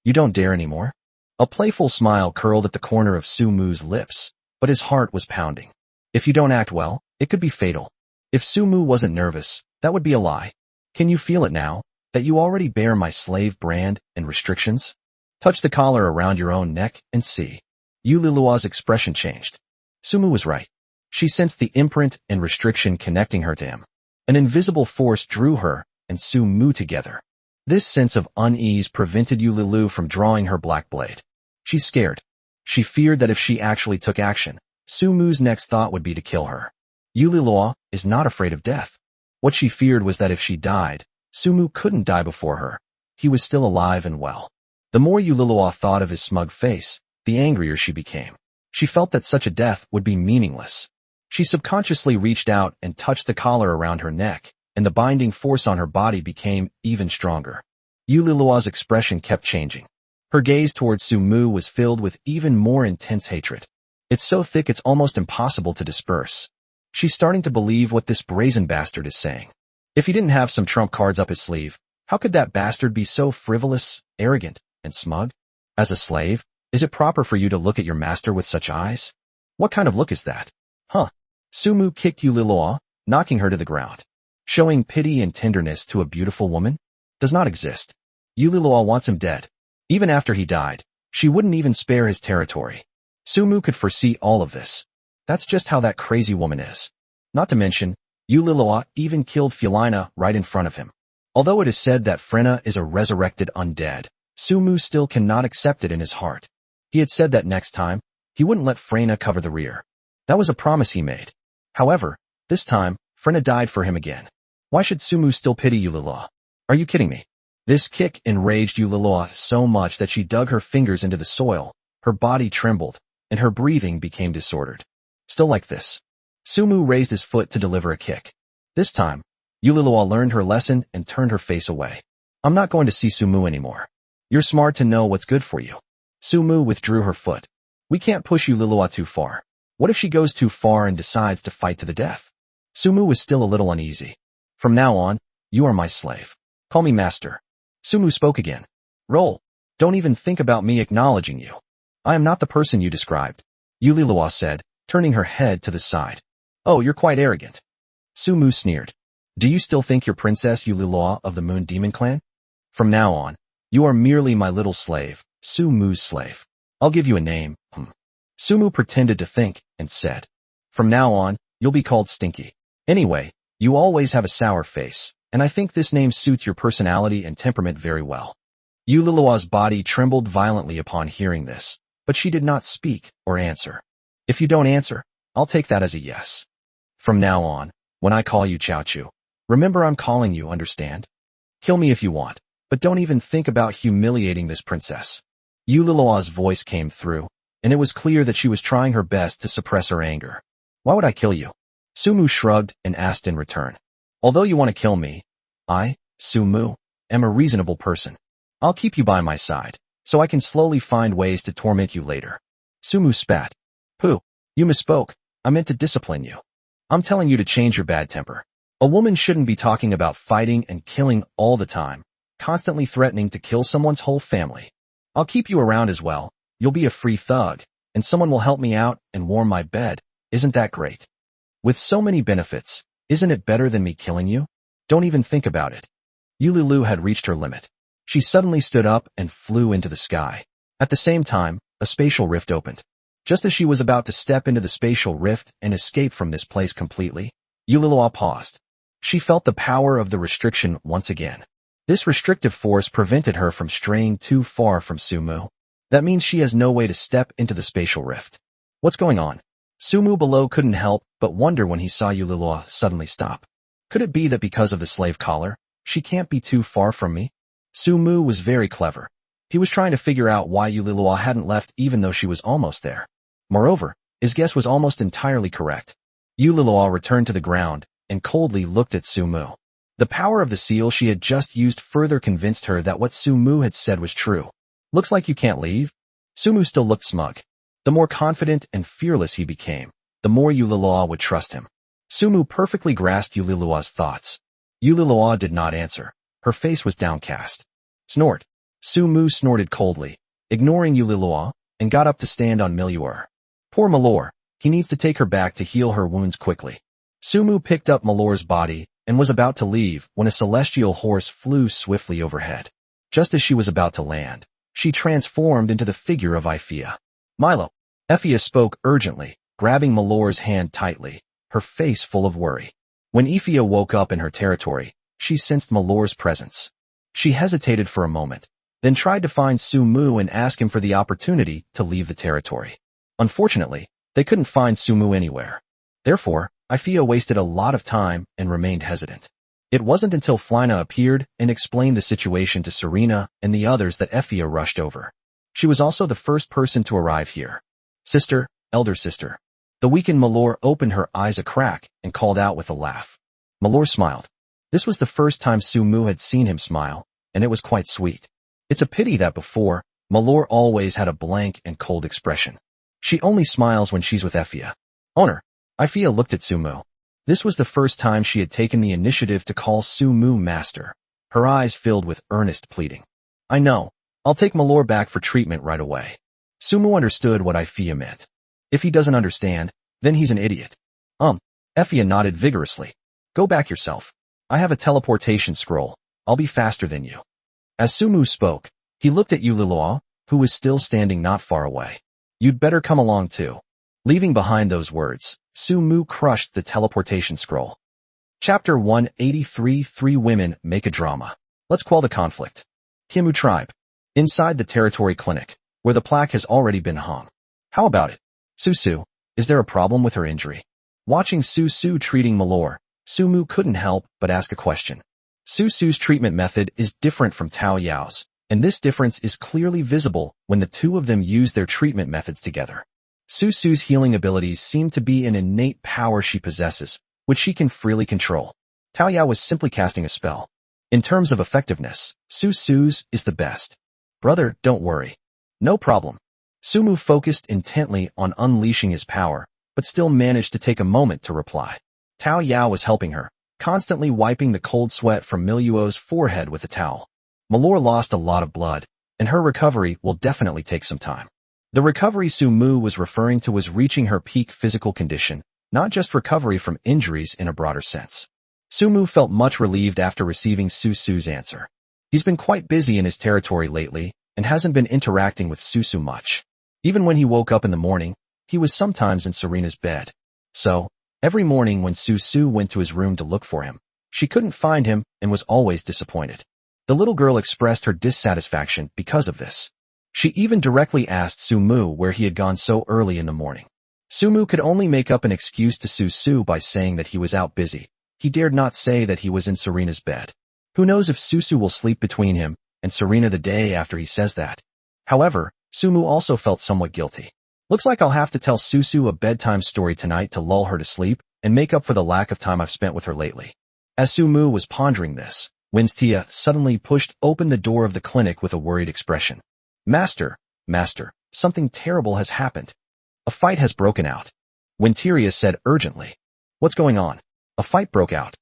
Speaker 1: You don't dare anymore? A playful smile curled at the corner of Su Mu's lips, but his heart was pounding. If you don't act well, it could be fatal. If Su Mu wasn't nervous, that would be a lie. Can you feel it now, that you already bear my slave brand and restrictions? Touch the collar around your own neck and see. Yu Lilua's expression changed. Su Mu was right. She sensed the imprint and restriction connecting her to him. An invisible force drew her and Su Mu together. This sense of unease prevented Yu Lilu from drawing her black blade. She's scared. She feared that if she actually took action, Su Mu's next thought would be to kill her. Yu Lilua is not afraid of death. What she feared was that if she died, Su Mu couldn't die before her. He was still alive and well. The more Yu Lilua thought of his smug face, the angrier she became. She felt that such a death would be meaningless. She subconsciously reached out and touched the collar around her neck, and the binding force on her body became even stronger. Yu Lilua's expression kept changing. Her gaze towards Su Mu was filled with even more intense hatred. It's so thick it's almost impossible to disperse. She's starting to believe what this brazen bastard is saying. If he didn't have some trump cards up his sleeve, how could that bastard be so frivolous, arrogant, and smug? As a slave, is it proper for you to look at your master with such eyes? What kind of look is that? Huh? Su Mu kicked Yu Lilua, knocking her to the ground. Showing pity and tenderness to a beautiful woman does not exist. Yu Lilua wants him dead. Even after he died, she wouldn't even spare his territory. Su Mu could foresee all of this. That's just how that crazy woman is. Not to mention, Yu Lilua even killed Felina right in front of him. Although it is said that Frena is a resurrected undead, Su Mu still cannot accept it in his heart. He had said that next time, he wouldn't let Frena cover the rear. That was a promise he made. However, this time, Frena died for him again. Why should Su Mu still pity Yu Lilua? Are you kidding me? This kick enraged Yu Lilua so much that she dug her fingers into the soil, her body trembled, and her breathing became disordered. Still like this. Su Mu raised his foot to deliver a kick. This time, Yu Lilua learned her lesson and turned her face away. I'm not going to see Su Mu anymore. You're smart to know what's good for you. Su Mu withdrew her foot. We can't push Yu Lilua too far. What if she goes too far and decides to fight to the death? Su Mu was still a little uneasy. From now on, you are my slave. Call me master. Su Mu spoke again. Roll. Don't even think about me acknowledging you. I am not the person you described. Yu Lilua said, turning her head to the side. Oh, you're quite arrogant. Su Mu sneered. Do you still think you're Princess Yu Lilua of the Moon Demon clan? From now on, you are merely my little slave, Su Mu's slave. I'll give you a name. Su Mu pretended to think and said. From now on, you'll be called Stinky. Anyway, you always have a sour face, and I think this name suits your personality and temperament very well. Yu Lilua's body trembled violently upon hearing this, but she did not speak or answer. If you don't answer, I'll take that as a yes. From now on, when I call you Chao Chu, remember I'm calling you, understand? Kill me if you want, but don't even think about humiliating this princess. Yu Lilua's voice came through, and it was clear that she was trying her best to suppress her anger. Why would I kill you? Su Mu shrugged and asked in return. Although you want to kill me, I, Su Mu, am a reasonable person. I'll keep you by my side, so I can slowly find ways to torment you later. Su Mu spat. Pooh, you misspoke. I meant to discipline you. I'm telling you to change your bad temper. A woman shouldn't be talking about fighting and killing all the time, constantly threatening to kill someone's whole family. I'll keep you around as well. You'll be a free thug, and someone will help me out and warm my bed. Isn't that great? With so many benefits, isn't it better than me killing you? Don't even think about it. Yu Lilu had reached her limit. She suddenly stood up and flew into the sky. At the same time, a spatial rift opened. Just as she was about to step into the spatial rift and escape from this place completely, Yulilua paused. She felt the power of the restriction once again. This restrictive force prevented her from straying too far from Sumu. That means she has no way to step into the spatial rift. What's going on? Sumu below couldn't help but wonder when he saw Yulilua suddenly stop. Could it be that because of the slave collar, she can't be too far from me? Sumu was very clever. He was trying to figure out why Yulilua hadn't left even though she was almost there. Moreover, his guess was almost entirely correct. Yulilua returned to the ground and coldly looked at Sumu. The power of the seal she had just used further convinced her that what Sumu had said was true. Looks like you can't leave? Sumu still looked smug. The more confident and fearless he became, the more Yulilua would trust him. Sumu perfectly grasped Yulilua's thoughts. Yulilua did not answer. Her face was downcast. Snort. Sumu snorted coldly, ignoring Yulilua, and got up to stand on Miluor. Poor Malor. He needs to take her back to heal her wounds quickly. Sumu picked up Malor's body and was about to leave when a celestial horse flew swiftly overhead. Just as she was about to land, she transformed into the figure of Ifia. Milo. Ifia spoke urgently, grabbing Malor's hand tightly, her face full of worry. When Ifia woke up in her territory, she sensed Malor's presence. She hesitated for a moment, then tried to find Sumu and ask him for the opportunity to leave the territory. Unfortunately, they couldn't find Sumu anywhere. Therefore, Ifia wasted a lot of time and remained hesitant. It wasn't until Flina appeared and explained the situation to Serena and the others that Ifia rushed over. She was also the first person to arrive here. Sister, elder sister. The weakened Malor opened her eyes a crack and called out with a laugh. Malor smiled. This was the first time Sumu had seen him smile, and it was quite sweet. It's a pity that before, Malor always had a blank and cold expression. She only smiles when she's with Ifia. Owner. Ifia looked at Sumu. This was the first time she had taken the initiative to call Sumu master. Her eyes filled with earnest pleading. I know. I'll take Malor back for treatment right away. Sumu understood what Ifia meant. If he doesn't understand, then he's an idiot. Ifia nodded vigorously. Go back yourself. I have a teleportation scroll. I'll be faster than you. As Sumu spoke, he looked at Yulilua, who was still standing not far away. You'd better come along too. Leaving behind those words, Sumu crushed the teleportation scroll. Chapter 183 Three Women Make a Drama. Let's quell the conflict. Kimu Tribe. Inside the territory clinic, where the plaque has already been hung. How about it? Susu, is there a problem with her injury? Watching Susu treating Malor, Sumu couldn't help but ask a question. Susu's treatment method is different from Tao Yao's, and this difference is clearly visible when the two of them use their treatment methods together. Susu's healing abilities seem to be an innate power she possesses, which she can freely control. Tao Yao was simply casting a spell. In terms of effectiveness, Susu's is the best. Brother, don't worry. No problem. Sumu focused intently on unleashing his power, but still managed to take a moment to reply. Tao Yao was helping her, constantly wiping the cold sweat from Miluo's forehead with a towel. Malor lost a lot of blood, and her recovery will definitely take some time. The recovery Sumu was referring to was reaching her peak physical condition, not just recovery from injuries in a broader sense. Sumu felt much relieved after receiving Susu's answer. He's been quite busy in his territory lately and hasn't been interacting with Susu much. Even when he woke up in the morning, he was sometimes in Serena's bed. So, every morning when Susu went to his room to look for him, she couldn't find him and was always disappointed. The little girl expressed her dissatisfaction because of this. She even directly asked Sumu where he had gone so early in the morning. Sumu could only make up an excuse to Susu by saying that he was out busy. He dared not say that he was in Serena's bed. Who knows if Susu will sleep between him and Serena the day after he says that. However, Sumu also felt somewhat guilty. Looks like I'll have to tell Susu a bedtime story tonight to lull her to sleep and make up for the lack of time I've spent with her lately. As Sumu was pondering this, Winstia suddenly pushed open the door of the clinic with a worried expression. Master, something terrible has happened. A fight has broken out. Winteria said urgently. What's going on? A fight broke out.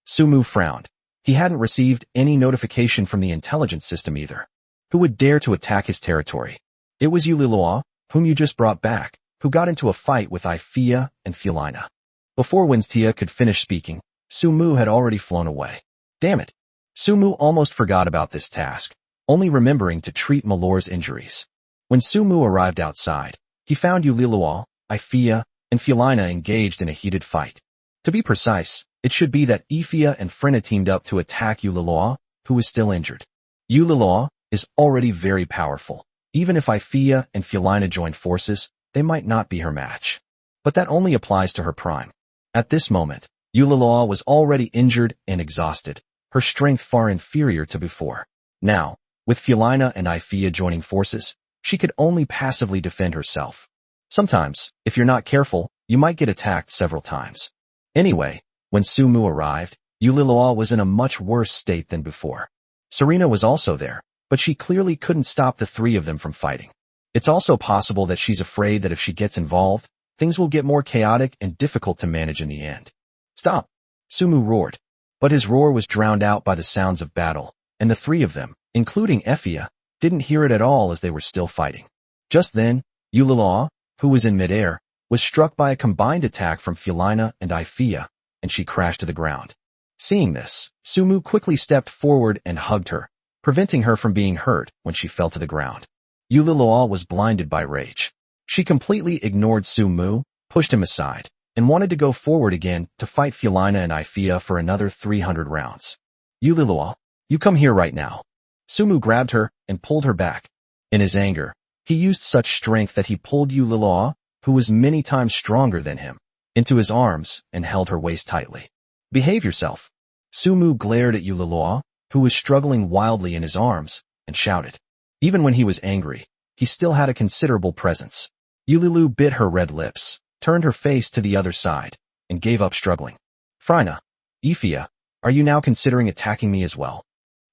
Speaker 1: Sumu frowned. He hadn't received any notification from the intelligence system either. Who would dare to attack his territory? It was Yulilua, whom you just brought back, who got into a fight with Ifia and Felina. Before Winstia could finish speaking, Sumu had already flown away. Damn it. Sumu almost forgot about this task, only remembering to treat Malor's injuries. When Sumu arrived outside, he found Yulilua, Ifia, and Fiolina engaged in a heated fight. To be precise, it should be that Ifia and Frena teamed up to attack Yulilua, who was still injured. Yulilua is already very powerful. Even if Ifia and Fiolina joined forces, they might not be her match. But that only applies to her prime. At this moment, Yulilua was already injured and exhausted, her strength far inferior to before. Now, with Fiolina and Ifia joining forces, she could only passively defend herself. Sometimes, if you're not careful, you might get attacked several times. Anyway, when Sumu arrived, Yulilua was in a much worse state than before. Serena was also there, but she clearly couldn't stop the three of them from fighting. It's also possible that she's afraid that if she gets involved, things will get more chaotic and difficult to manage in the end. Stop! Sumu roared. But his roar was drowned out by the sounds of battle, and the three of them, including Effia, didn't hear it at all as they were still fighting. Just then, Yulilua, who was in midair, was struck by a combined attack from Fiolina and Ifia, and she crashed to the ground. Seeing this, Sumu quickly stepped forward and hugged her, preventing her from being hurt when she fell to the ground. Yulilua was blinded by rage. She completely ignored Sumu, pushed him aside, and wanted to go forward again to fight Fiolina and Ifia for another 300 rounds. Yulilua, you come here right now. Sumu grabbed her and pulled her back. In his anger, he used such strength that he pulled Yulilua, who was many times stronger than him, into his arms and held her waist tightly. Behave yourself. Sumu glared at Yulilua, who was struggling wildly in his arms, and shouted. Even when he was angry, he still had a considerable presence. Yulilu bit her red lips, turned her face to the other side, and gave up struggling. Frena, Ifia, are you now considering attacking me as well?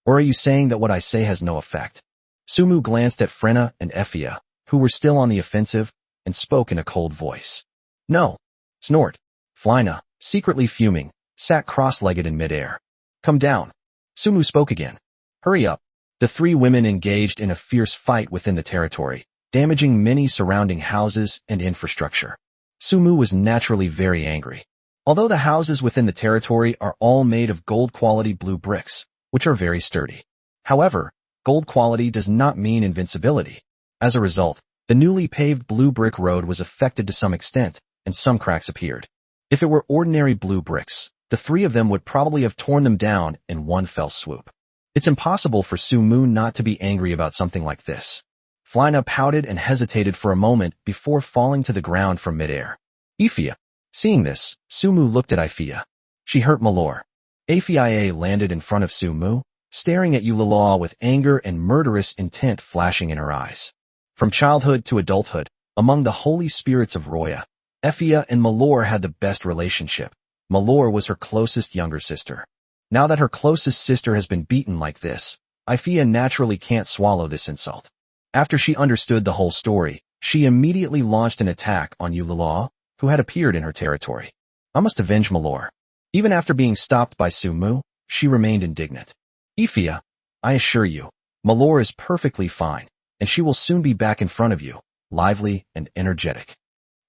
Speaker 1: Or are you saying that what I say has no effect? Sumu glanced at Frena and Effia, who were still on the offensive, and spoke in a cold voice. No. Snort. Flina, secretly fuming, sat cross-legged in midair. Come down. Sumu spoke again. Hurry up. The three women engaged in a fierce fight within the territory, damaging many surrounding houses and infrastructure. Sumu was naturally very angry. Although the houses within the territory are all made of gold-quality blue bricks, which are very sturdy. However, gold quality does not mean invincibility. As a result, the newly paved blue brick road was affected to some extent, and some cracks appeared. If it were ordinary blue bricks, the three of them would probably have torn them down in one fell swoop. It's impossible for Sumu not to be angry about something like this. Flina pouted and hesitated for a moment before falling to the ground from midair. Ifia. Seeing this, Sumu looked at Ifia. She hurt Malor. Afia landed in front of Sumu, staring at Yulilua with anger and murderous intent flashing in her eyes. From childhood to adulthood, among the holy spirits of Roya, Effia and Malor had the best relationship. Malor was her closest younger sister. Now that her closest sister has been beaten like this, Ifia naturally can't swallow this insult. After she understood the whole story, she immediately launched an attack on Yulilua, who had appeared in her territory. I must avenge Malor. Even after being stopped by Sumu, she remained indignant. Ifia, I assure you, Malor is perfectly fine, and she will soon be back in front of you, lively and energetic.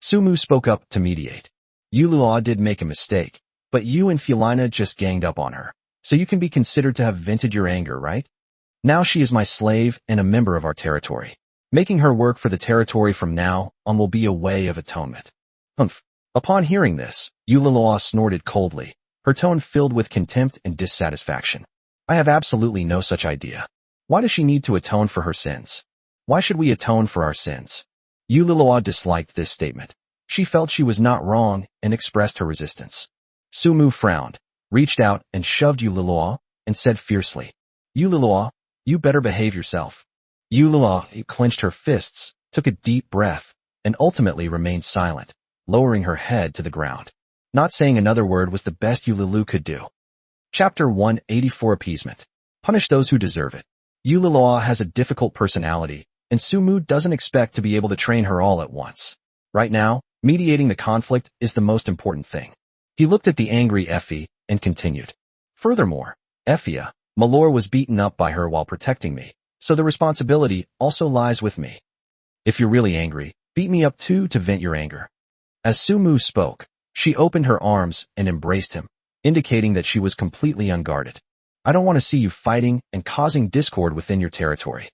Speaker 1: Sumu spoke up to mediate. Yulilua did make a mistake, but you and Fiolina just ganged up on her, so you can be considered to have vented your anger, right? Now she is my slave and a member of our territory. Making her work for the territory from now on will be a way of atonement. Humph. Upon hearing this, Yulilua snorted coldly, her tone filled with contempt and dissatisfaction. I have absolutely no such idea. Why does she need to atone for her sins? Why should we atone for our sins? Yulilua disliked this statement. She felt she was not wrong and expressed her resistance. Sumu frowned, reached out and shoved Yulilua, and said fiercely, Yulilua, you better behave yourself. Yulilua clenched her fists, took a deep breath, and ultimately remained silent, lowering her head to the ground. Not saying another word was the best Yulilu could do. Chapter 184 Appeasement. Punish those who deserve it. Yulilua has a difficult personality, and Sumu doesn't expect to be able to train her all at once. Right now, mediating the conflict is the most important thing. He looked at the angry Effie and continued. Furthermore, Effia, Malor was beaten up by her while protecting me, so the responsibility also lies with me. If you're really angry, beat me up too to vent your anger. As Sumu spoke, she opened her arms and embraced him, indicating that she was completely unguarded. I don't want to see you fighting and causing discord within your territory.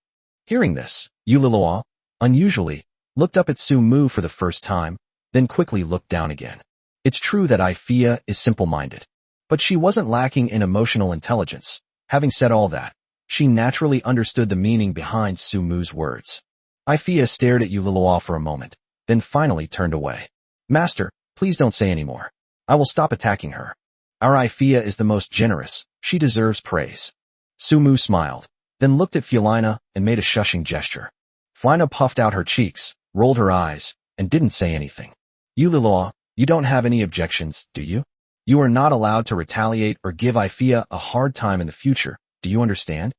Speaker 1: Hearing this, Yulilua, unusually, looked up at Sumu for the first time, then quickly looked down again. It's true that Ifia is simple-minded, but she wasn't lacking in emotional intelligence. Having said all that, she naturally understood the meaning behind Sumu's words. Ifia stared at Yuliloa for a moment, then finally turned away. Master, please don't say any more. I will stop attacking her. Our Ifia is the most generous. She deserves praise. Sumu smiled, then looked at Fiolina and made a shushing gesture. Fiolina puffed out her cheeks, rolled her eyes, and didn't say anything. Yuliloa, you don't have any objections, do you? You are not allowed to retaliate or give Ifia a hard time in the future, do you understand?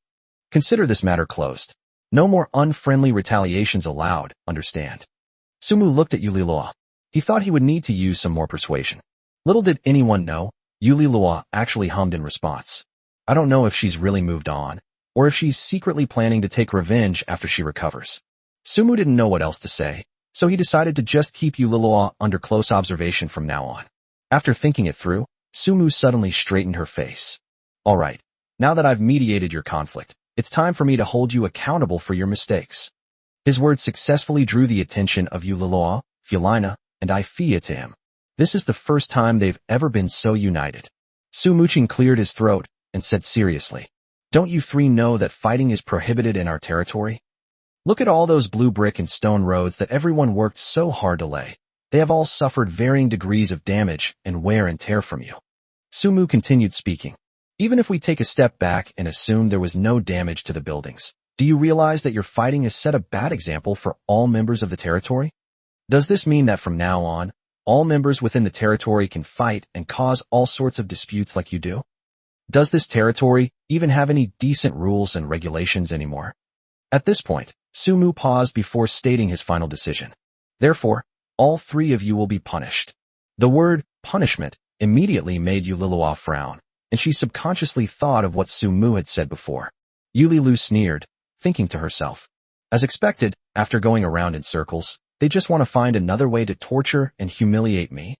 Speaker 1: Consider this matter closed. No more unfriendly retaliations allowed, understand? Sumu looked at Yuliloa. He thought he would need to use some more persuasion. Little did anyone know, Yuliloa actually hummed in response. I don't know if she's really moved on, or if she's secretly planning to take revenge after she recovers. Sumu didn't know what else to say, so he decided to just keep Yuliloa under close observation from now on. After thinking it through, Sumu suddenly straightened her face. All right, now that I've mediated your conflict, it's time for me to hold you accountable for your mistakes. His words successfully drew the attention of Yuliloa, Fiolina, and Ifia to him. This is the first time they've ever been so united. Sumuchin cleared his throat and said seriously, don't you three know that fighting is prohibited in our territory? Look at all those blue brick and stone roads that everyone worked so hard to lay. They have all suffered varying degrees of damage and wear and tear from you. Sumu continued speaking. Even if we take a step back and assume there was no damage to the buildings, do you realize that your fighting has set a bad example for all members of the territory? Does this mean that from now on, all members within the territory can fight and cause all sorts of disputes like you do? Does this territory even have any decent rules and regulations anymore? At this point, Sumu paused before stating his final decision. Therefore, all three of you will be punished. The word punishment immediately made Yuliloa frown, and she subconsciously thought of what Sumu had said before. Yulilu sneered, thinking to herself. As expected, after going around in circles, they just want to find another way to torture and humiliate me?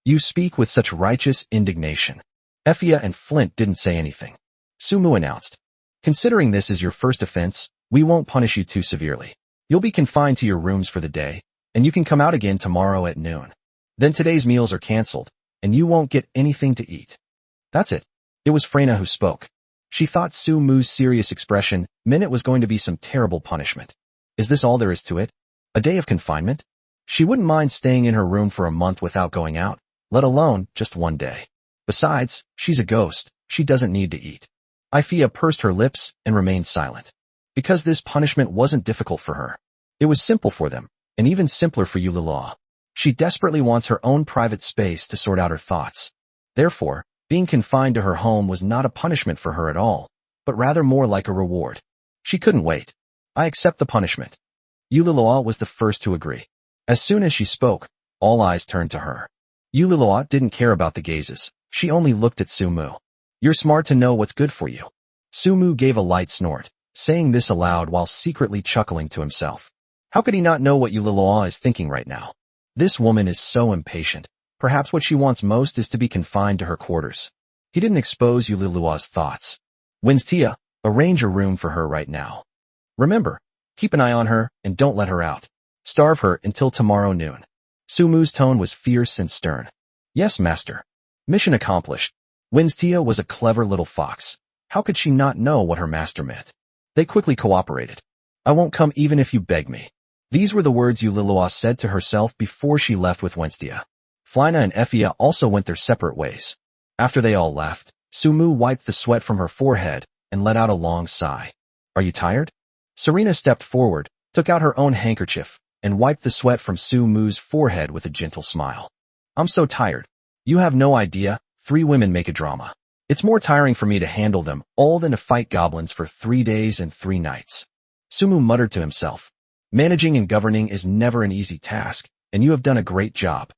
Speaker 1: You speak with such righteous indignation. Effia and Flint didn't say anything. Sumu announced. Considering this is your first offense, we won't punish you too severely. You'll be confined to your rooms for the day, and you can come out again tomorrow at noon. Then today's meals are canceled, and you won't get anything to eat. That's it. It was Freyna who spoke. She thought Sumu's serious expression meant it was going to be some terrible punishment. Is this all there is to it? A day of confinement? She wouldn't mind staying in her room for a month without going out, let alone just one day. Besides, she's a ghost. She doesn't need to eat. Ifia pursed her lips and remained silent. Because this punishment wasn't difficult for her. It was simple for them, and even simpler for Yuliloa. She desperately wants her own private space to sort out her thoughts. Therefore, being confined to her home was not a punishment for her at all, but rather more like a reward. She couldn't wait. I accept the punishment. Yuliloa was the first to agree. As soon as she spoke, all eyes turned to her. Yuliloa didn't care about the gazes. She only looked at Sumu. You're smart to know what's good for you. Sumu gave a light snort, saying this aloud while secretly chuckling to himself. How could he not know what Yuliloa is thinking right now? This woman is so impatient. Perhaps what she wants most is to be confined to her quarters. He didn't expose Yuliloa's thoughts. Winstia, arrange a room for her right now. Remember, keep an eye on her and don't let her out. Starve her until tomorrow noon. Sumu's tone was fierce and stern. Yes, master. Mission accomplished. Winstia was a clever little fox. How could she not know what her master meant? They quickly cooperated. I won't come even if you beg me. These were the words Yuliloa said to herself before she left with Winstia. Flina and Effia also went their separate ways. After they all left, Sumu wiped the sweat from her forehead and let out a long sigh. Are you tired? Serena stepped forward, took out her own handkerchief, and wiped the sweat from Sumu's forehead with a gentle smile. I'm so tired. You have no idea, 3 women make a drama. It's more tiring for me to handle them all than to fight goblins for 3 days and 3 nights. Sumu muttered to himself. Managing and governing is never an easy task, and you have done a great job.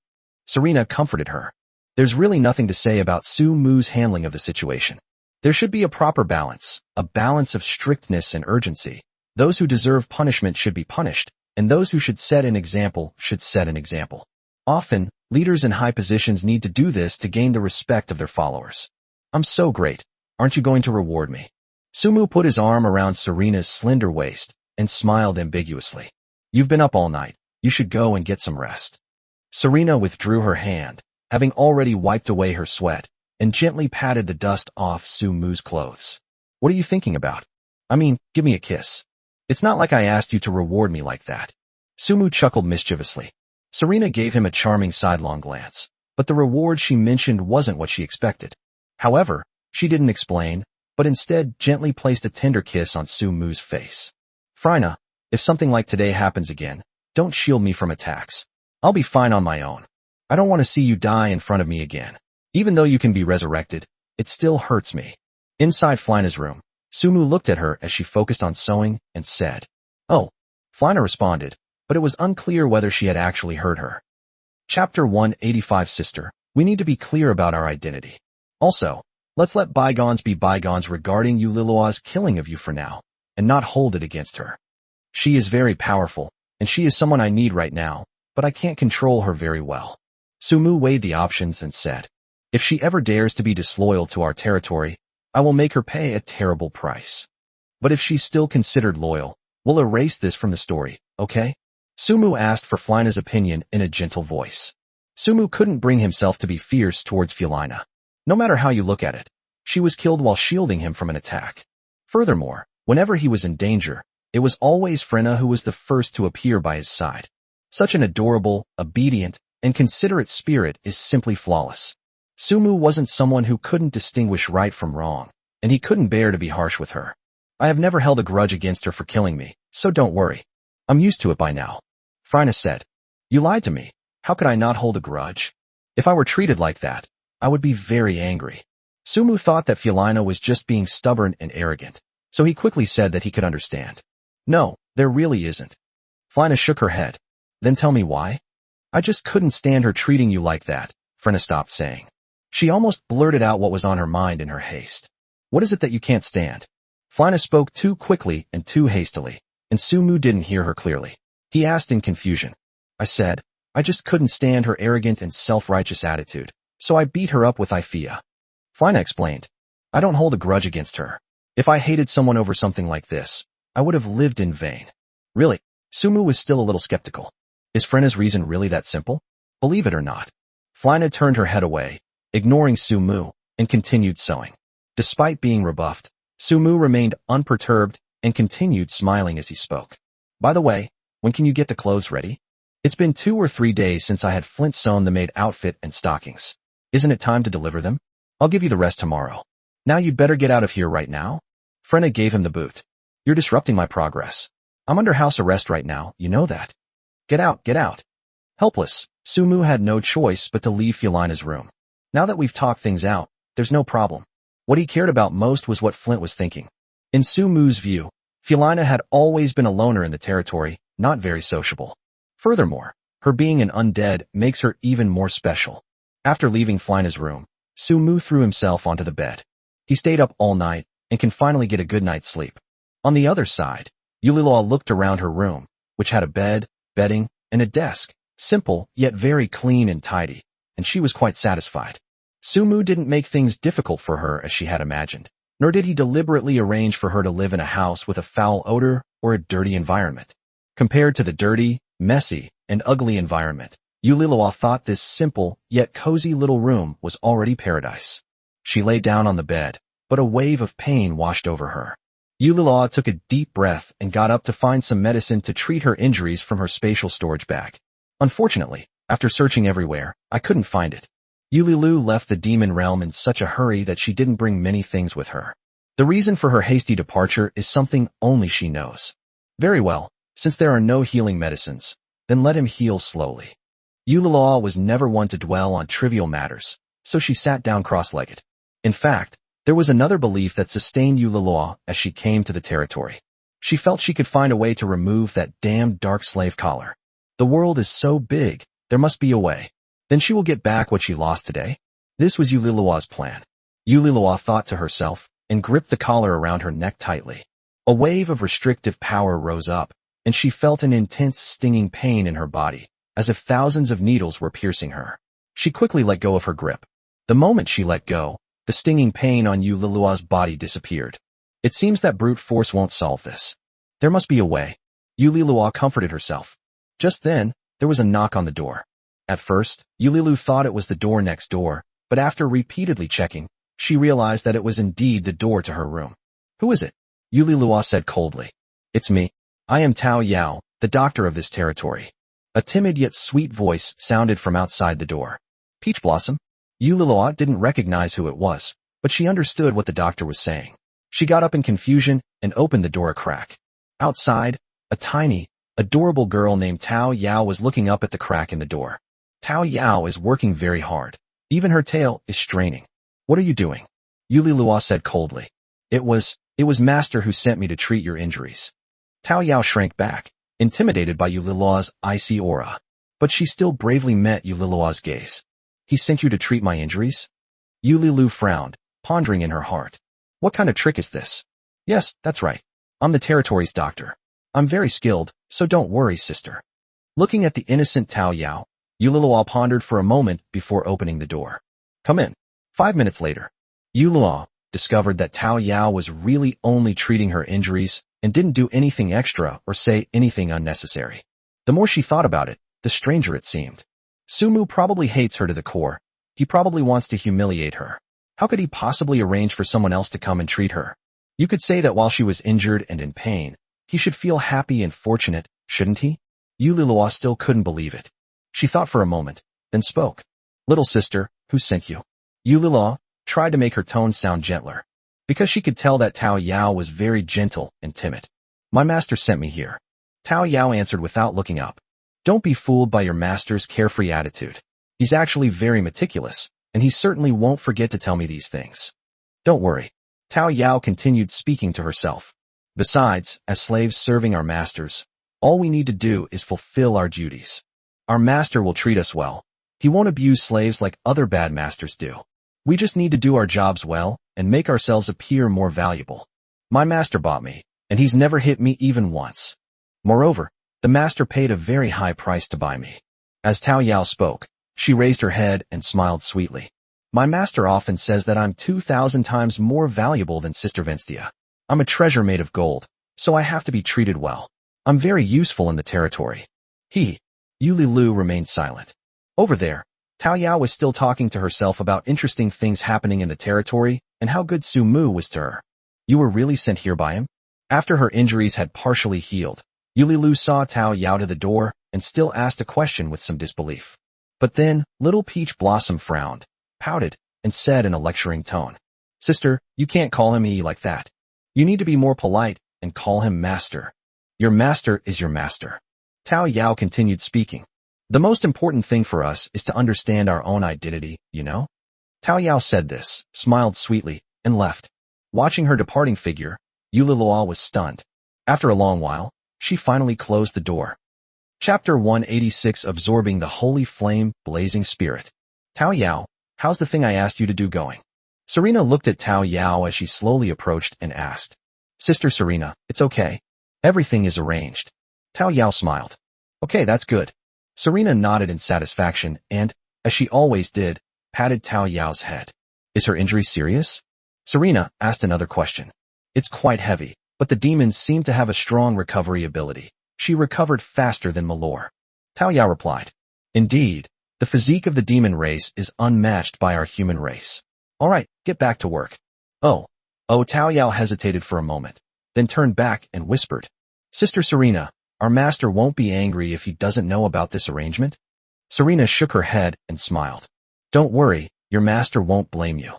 Speaker 1: Serena comforted her. There's really nothing to say about Sumu's handling of the situation. There should be a proper balance, a balance of strictness and urgency. Those who deserve punishment should be punished, and those who should set an example should set an example. Often, leaders in high positions need to do this to gain the respect of their followers. I'm so great. Aren't you going to reward me? Sumu put his arm around Serena's slender waist and smiled ambiguously. You've been up all night. You should go and get some rest. Serena withdrew her hand, having already wiped away her sweat, and gently patted the dust off Sumu's clothes. What are you thinking about? I mean, give me a kiss. It's not like I asked you to reward me like that. Sumu chuckled mischievously. Serena gave him a charming sidelong glance, but the reward she mentioned wasn't what she expected. However, she didn't explain, but instead gently placed a tender kiss on Sumu's face. Frina, if something like today happens again, don't shield me from attacks. I'll be fine on my own. I don't want to see you die in front of me again. Even though you can be resurrected, it still hurts me. Inside Flina's room, Sumu looked at her as she focused on sewing and said, "Oh." Flina responded, but it was unclear whether she had actually heard her. Chapter 185 Sister, we need to be clear about our identity. Also, let's let bygones be bygones regarding Yulilua's killing of you for now, and not hold it against her. She is very powerful, and she is someone I need right now, but I can't control her very well. Sumu weighed the options and said, if she ever dares to be disloyal to our territory, I will make her pay a terrible price. But if she's still considered loyal, we'll erase this from the story, okay? Sumu asked for Flina's opinion in a gentle voice. Sumu couldn't bring himself to be fierce towards Flina. No matter how you look at it, she was killed while shielding him from an attack. Furthermore, whenever he was in danger, it was always Frina who was the first to appear by his side. Such an adorable, obedient, and considerate spirit is simply flawless. Sumu wasn't someone who couldn't distinguish right from wrong, and he couldn't bear to be harsh with her. I have never held a grudge against her for killing me, so don't worry. I'm used to it by now. Frina said, you lied to me. How could I not hold a grudge? If I were treated like that, I would be very angry. Sumu thought that Felina was just being stubborn and arrogant, so he quickly said that he could understand. No, there really isn't. Felina shook her head. Then tell me why? I just couldn't stand her treating you like that, Frina stopped saying. She almost blurted out what was on her mind in her haste. What is it that you can't stand? Felina spoke too quickly and too hastily, and Sumu didn't hear her clearly. He asked in confusion. I said, I just couldn't stand her arrogant and self-righteous attitude, so I beat her up with Ifea. Felina explained. I don't hold a grudge against her. If I hated someone over something like this, I would have lived in vain. Really? Sumu was still a little skeptical. Is Frina's reason really that simple? Believe it or not. Felina turned her head away, ignoring Sumu, and continued sewing. Despite being rebuffed, Sumu remained unperturbed and continued smiling as he spoke. By the way, when can you get the clothes ready? It's been 2 or 3 days since I had Flint sewn the maid outfit and stockings. Isn't it time to deliver them? I'll give you the rest tomorrow. Now you'd better get out of here right now. Frina gave him the boot. You're disrupting my progress. I'm under house arrest right now, you know that. Get out, get out. Helpless, Sumu had no choice but to leave Felina's room. Now that we've talked things out, there's no problem. What he cared about most was what Flint was thinking. In Sumu's view, Felina had always been a loner in the territory, not very sociable. Furthermore, her being an undead makes her even more special. After leaving Felina's room, Sumu threw himself onto the bed. He stayed up all night and can finally get a good night's sleep. On the other side, Yulilua looked around her room, which had a bed, bedding, and a desk, simple yet very clean and tidy, and she was quite satisfied. Sumu didn't make things difficult for her as she had imagined, nor did he deliberately arrange for her to live in a house with a foul odor or a dirty environment. Compared to the dirty, messy, and ugly environment, Yulilua thought this simple yet cozy little room was already paradise. She lay down on the bed, but a wave of pain washed over her. Yulilua took a deep breath and got up to find some medicine to treat her injuries from her spatial storage bag. Unfortunately, after searching everywhere, I couldn't find it. Yulilu left the demon realm in such a hurry that she didn't bring many things with her. The reason for her hasty departure is something only she knows. Very well, since there are no healing medicines, then let him heal slowly. Yulilua was never one to dwell on trivial matters, so she sat down cross-legged. In fact, there was another belief that sustained Yulilua as she came to the territory. She felt she could find a way to remove that damned dark slave collar. The world is so big, there must be a way. Then she will get back what she lost today. This was Yulilua's plan. Yulilua thought to herself and gripped the collar around her neck tightly. A wave of restrictive power rose up, and she felt an intense stinging pain in her body, as if thousands of needles were piercing her. She quickly let go of her grip. The moment she let go, the stinging pain on Yulilua's body disappeared. It seems that brute force won't solve this. There must be a way. Yulilua comforted herself. Just then, there was a knock on the door. At first, Yulilu thought it was the door next door, but after repeatedly checking, she realized that it was indeed the door to her room. Who is it? Yulilua said coldly. It's me. I am Tao Yao, the doctor of this territory. A timid yet sweet voice sounded from outside the door. Peach Blossom? Yulilua didn't recognize who it was, but she understood what the doctor was saying. She got up in confusion and opened the door a crack. Outside, a tiny, adorable girl named Tao Yao was looking up at the crack in the door. Tao Yao is working very hard. Even her tail is straining. What are you doing? Yulilua said coldly. It was Master who sent me to treat your injuries. Tao Yao shrank back, intimidated by Yulilua's icy aura. But she still bravely met Yulilua's gaze. He sent you to treat my injuries? Yulilu frowned, pondering in her heart. What kind of trick is this? Yes, that's right. I'm the territory's doctor. I'm very skilled, so don't worry, sister. Looking at the innocent Tao Yao, Yulilua pondered for a moment before opening the door. Come in. 5 minutes later, Yulilua discovered that Tao Yao was really only treating her injuries and didn't do anything extra or say anything unnecessary. The more she thought about it, the stranger it seemed. Sumu probably hates her to the core. He probably wants to humiliate her. How could he possibly arrange for someone else to come and treat her? You could say that while she was injured and in pain, he should feel happy and fortunate, shouldn't he? Yulilua still couldn't believe it. She thought for a moment, then spoke. Little sister, who sent you? Yulilua tried to make her tone sound gentler, because she could tell that Tao Yao was very gentle and timid. My master sent me here. Tao Yao answered without looking up. Don't be fooled by your master's carefree attitude. He's actually very meticulous, and he certainly won't forget to tell me these things. Don't worry. Tao Yao continued speaking to herself. Besides, as slaves serving our masters, all we need to do is fulfill our duties. Our master will treat us well. He won't abuse slaves like other bad masters do. We just need to do our jobs well and make ourselves appear more valuable. My master bought me, and he's never hit me even once. Moreover, the master paid a very high price to buy me. As Tao Yao spoke, she raised her head and smiled sweetly. My master often says that I'm 2,000 times more valuable than Sister Venstia. I'm a treasure made of gold, so I have to be treated well. I'm very useful in the territory. Yulilu remained silent. Over there, Tao Yao was still talking to herself about interesting things happening in the territory and how good Su Mu was to her. You were really sent here by him? After her injuries had partially healed, Yulilu saw Tao Yao to the door and still asked a question with some disbelief. But then, little Peach Blossom frowned, pouted, and said in a lecturing tone, Sister, you can't call him E like that. You need to be more polite and call him master. Your master is your master. Tao Yao continued speaking. The most important thing for us is to understand our own identity, you know? Tao Yao said this, smiled sweetly, and left. Watching her departing figure, Yulilua was stunned. After a long while, she finally closed the door. Chapter 186 Absorbing the Holy Flame, Blazing Spirit. Tao Yao, how's the thing I asked you to do going? Serena looked at Tao Yao as she slowly approached and asked. Sister Serena, it's okay. Everything is arranged. Tao Yao smiled. Okay, that's good. Serena nodded in satisfaction and, as she always did, patted Tao Yao's head. Is her injury serious? Serena asked another question. It's quite heavy, but the demons seem to have a strong recovery ability. She recovered faster than Malor. Tao Yao replied. Indeed, the physique of the demon race is unmatched by our human race. All right, get back to work. Oh, Tao Yao hesitated for a moment, then turned back and whispered. Sister Serena, our master won't be angry if he doesn't know about this arrangement? Serena shook her head and smiled. Don't worry, your master won't blame you.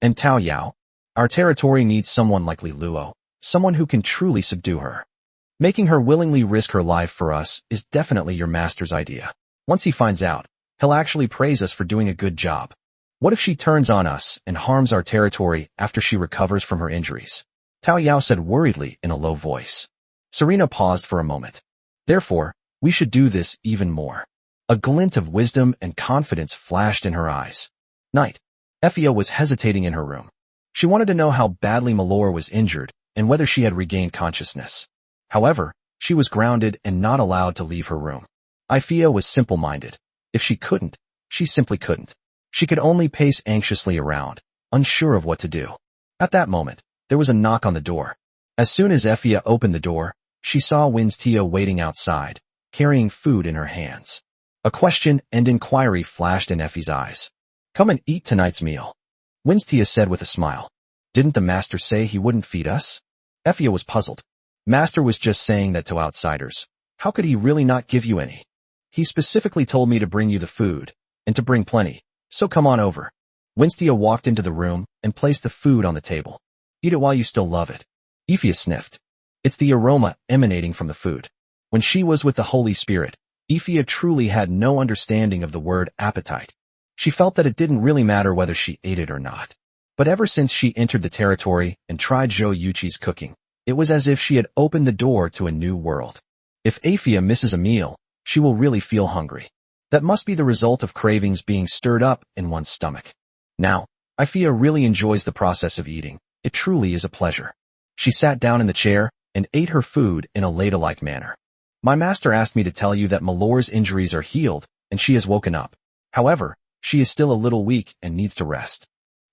Speaker 1: And Tao Yao, our territory needs someone like Li Luo, someone who can truly subdue her. Making her willingly risk her life for us is definitely your master's idea. Once he finds out, he'll actually praise us for doing a good job. What if she turns on us and harms our territory after she recovers from her injuries? Tao Yao said worriedly in a low voice. Serena paused for a moment. Therefore, we should do this even more. A glint of wisdom and confidence flashed in her eyes. Night. Effia was hesitating in her room. She wanted to know how badly Malor was injured and whether she had regained consciousness. However, she was grounded and not allowed to leave her room. Ifia was simple-minded. If she couldn't, she simply couldn't. She could only pace anxiously around, unsure of what to do. At that moment, there was a knock on the door. As soon as Effia opened the door, she saw Winstio waiting outside, carrying food in her hands. A question and inquiry flashed in Effie's eyes. "Come and eat tonight's meal," Winstia said with a smile. "Didn't the master say he wouldn't feed us?" Effie was puzzled. Master was just saying that to outsiders. How could he really not give you any? He specifically told me to bring you the food, and to bring plenty, so come on over. Winstia walked into the room and placed the food on the table. "Eat it while you still love it." Effie sniffed. It's the aroma emanating from the food. When she was with the Holy Spirit, Effie truly had no understanding of the word appetite. She felt that it didn't really matter whether she ate it or not. But ever since she entered the territory and tried Zhou Yuqi's cooking, it was as if she had opened the door to a new world. If Aphia misses a meal, she will really feel hungry. That must be the result of cravings being stirred up in one's stomach. Now, Aphia really enjoys the process of eating. It truly is a pleasure. She sat down in the chair and ate her food in a ladle-like manner. "My master asked me to tell you that Malore's injuries are healed and she has woken up. However, she is still a little weak and needs to rest.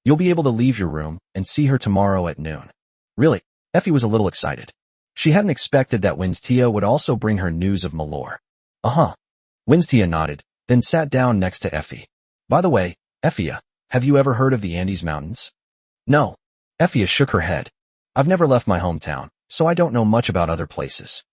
Speaker 1: You'll be able to leave your room and see her tomorrow at noon." Really, Effie was a little excited. She hadn't expected that Winstia would also bring her news of Malore. "Uh-huh." Winstia nodded, then sat down next to Effie. "By the way, Effia, have you ever heard of the Andes Mountains?" "No." Effia shook her head. "I've never left my hometown, so I don't know much about other places."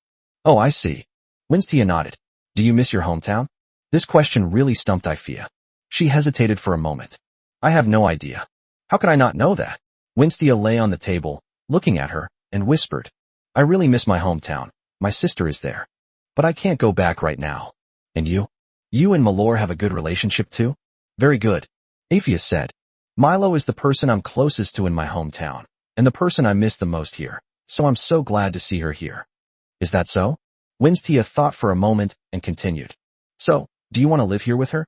Speaker 1: "Oh, I see." Winstia nodded. "Do you miss your hometown?" This question really stumped Effia. She hesitated for a moment. "I have no idea. How could I not know that?" Winstia lay on the table, looking at her, and whispered, "I really miss my hometown. My sister is there. But I can't go back right now." "And you? You and Malore have a good relationship too?" "Very good," Aphia said. "Milo is the person I'm closest to in my hometown, and the person I miss the most here, so I'm so glad to see her here." "Is that so?" Winstia thought for a moment and continued. "So, do you want to live here with her?"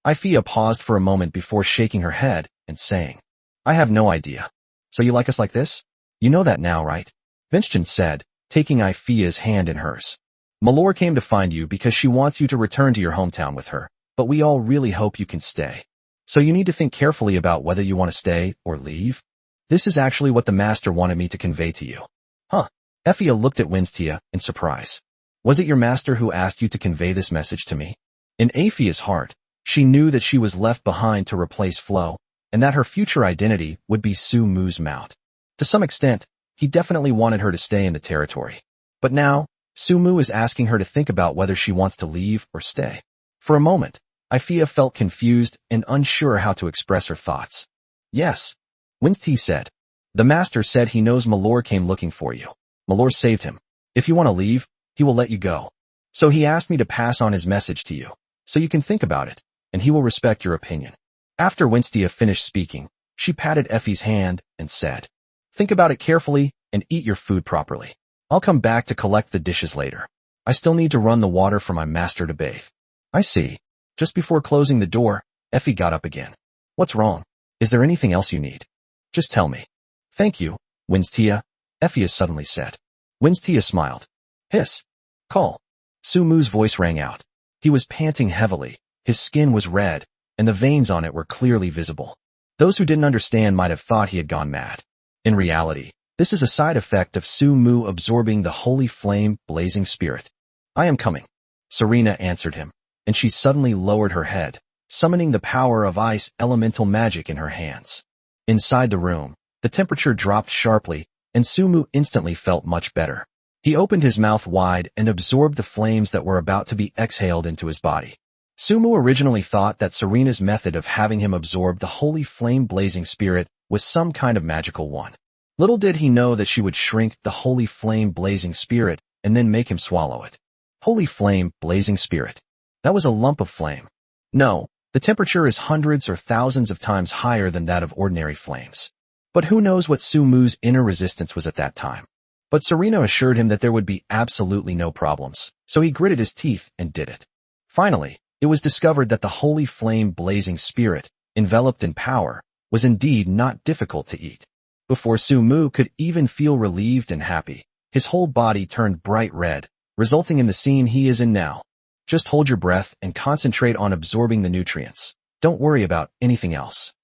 Speaker 1: Aphia paused for a moment before shaking her head and saying, "I have no idea." "So you like us like this? You know that now, right?" Vincent said, taking Aphia's hand in hers. "Malore came to find you because she wants you to return to your hometown with her, but we all really hope you can stay. So you need to think carefully about whether you want to stay or leave. This is actually what the master wanted me to convey to you." "Huh?" Effia looked at Winstia in surprise. "Was it your master who asked you to convey this message to me?" In Aphia's heart, she knew that she was left behind to replace Flo, and that her future identity would be Su Mu's mount. To some extent, he definitely wanted her to stay in the territory. But now, Su Mu is asking her to think about whether she wants to leave or stay. For a moment, Aphia felt confused and unsure how to express her thoughts. "Yes," Winstia said. "The master said he knows Malore came looking for you. Malore saved him. If you want to leave, he will let you go. So he asked me to pass on his message to you, so you can think about it, and he will respect your opinion." After Winstia finished speaking, she patted Effie's hand and said, "Think about it carefully and eat your food properly. I'll come back to collect the dishes later. I still need to run the water for my master to bathe." "I see." Just before closing the door, Effie got up again. "What's wrong? Is there anything else you need? Just tell me." "Thank you, Winstia," Effie suddenly said. Winstia smiled. "Hiss. Call." Su Mu's voice rang out. He was panting heavily, his skin was red, and the veins on it were clearly visible. Those who didn't understand might have thought he had gone mad. In reality, this is a side effect of Su Mu absorbing the holy flame blazing spirit. "I am coming," Serena answered him, and she suddenly lowered her head, summoning the power of ice elemental magic in her hands. Inside the room, the temperature dropped sharply, and Su Mu instantly felt much better. He opened his mouth wide and absorbed the flames that were about to be exhaled into his body. Su Mu originally thought that Serena's method of having him absorb the holy flame blazing spirit was some kind of magical one. Little did he know that she would shrink the holy flame blazing spirit and then make him swallow it. Holy flame blazing spirit. That was a lump of flame. No, the temperature is hundreds or thousands of times higher than that of ordinary flames. But who knows what Su Mu's inner resistance was at that time. But Serena assured him that there would be absolutely no problems, so he gritted his teeth and did it. Finally, it was discovered that the holy flame blazing spirit, enveloped in power, was indeed not difficult to eat. Before Su Mu could even feel relieved and happy, his whole body turned bright red, resulting in the scene he is in now. Just hold your breath and concentrate on absorbing the nutrients. Don't worry about anything else.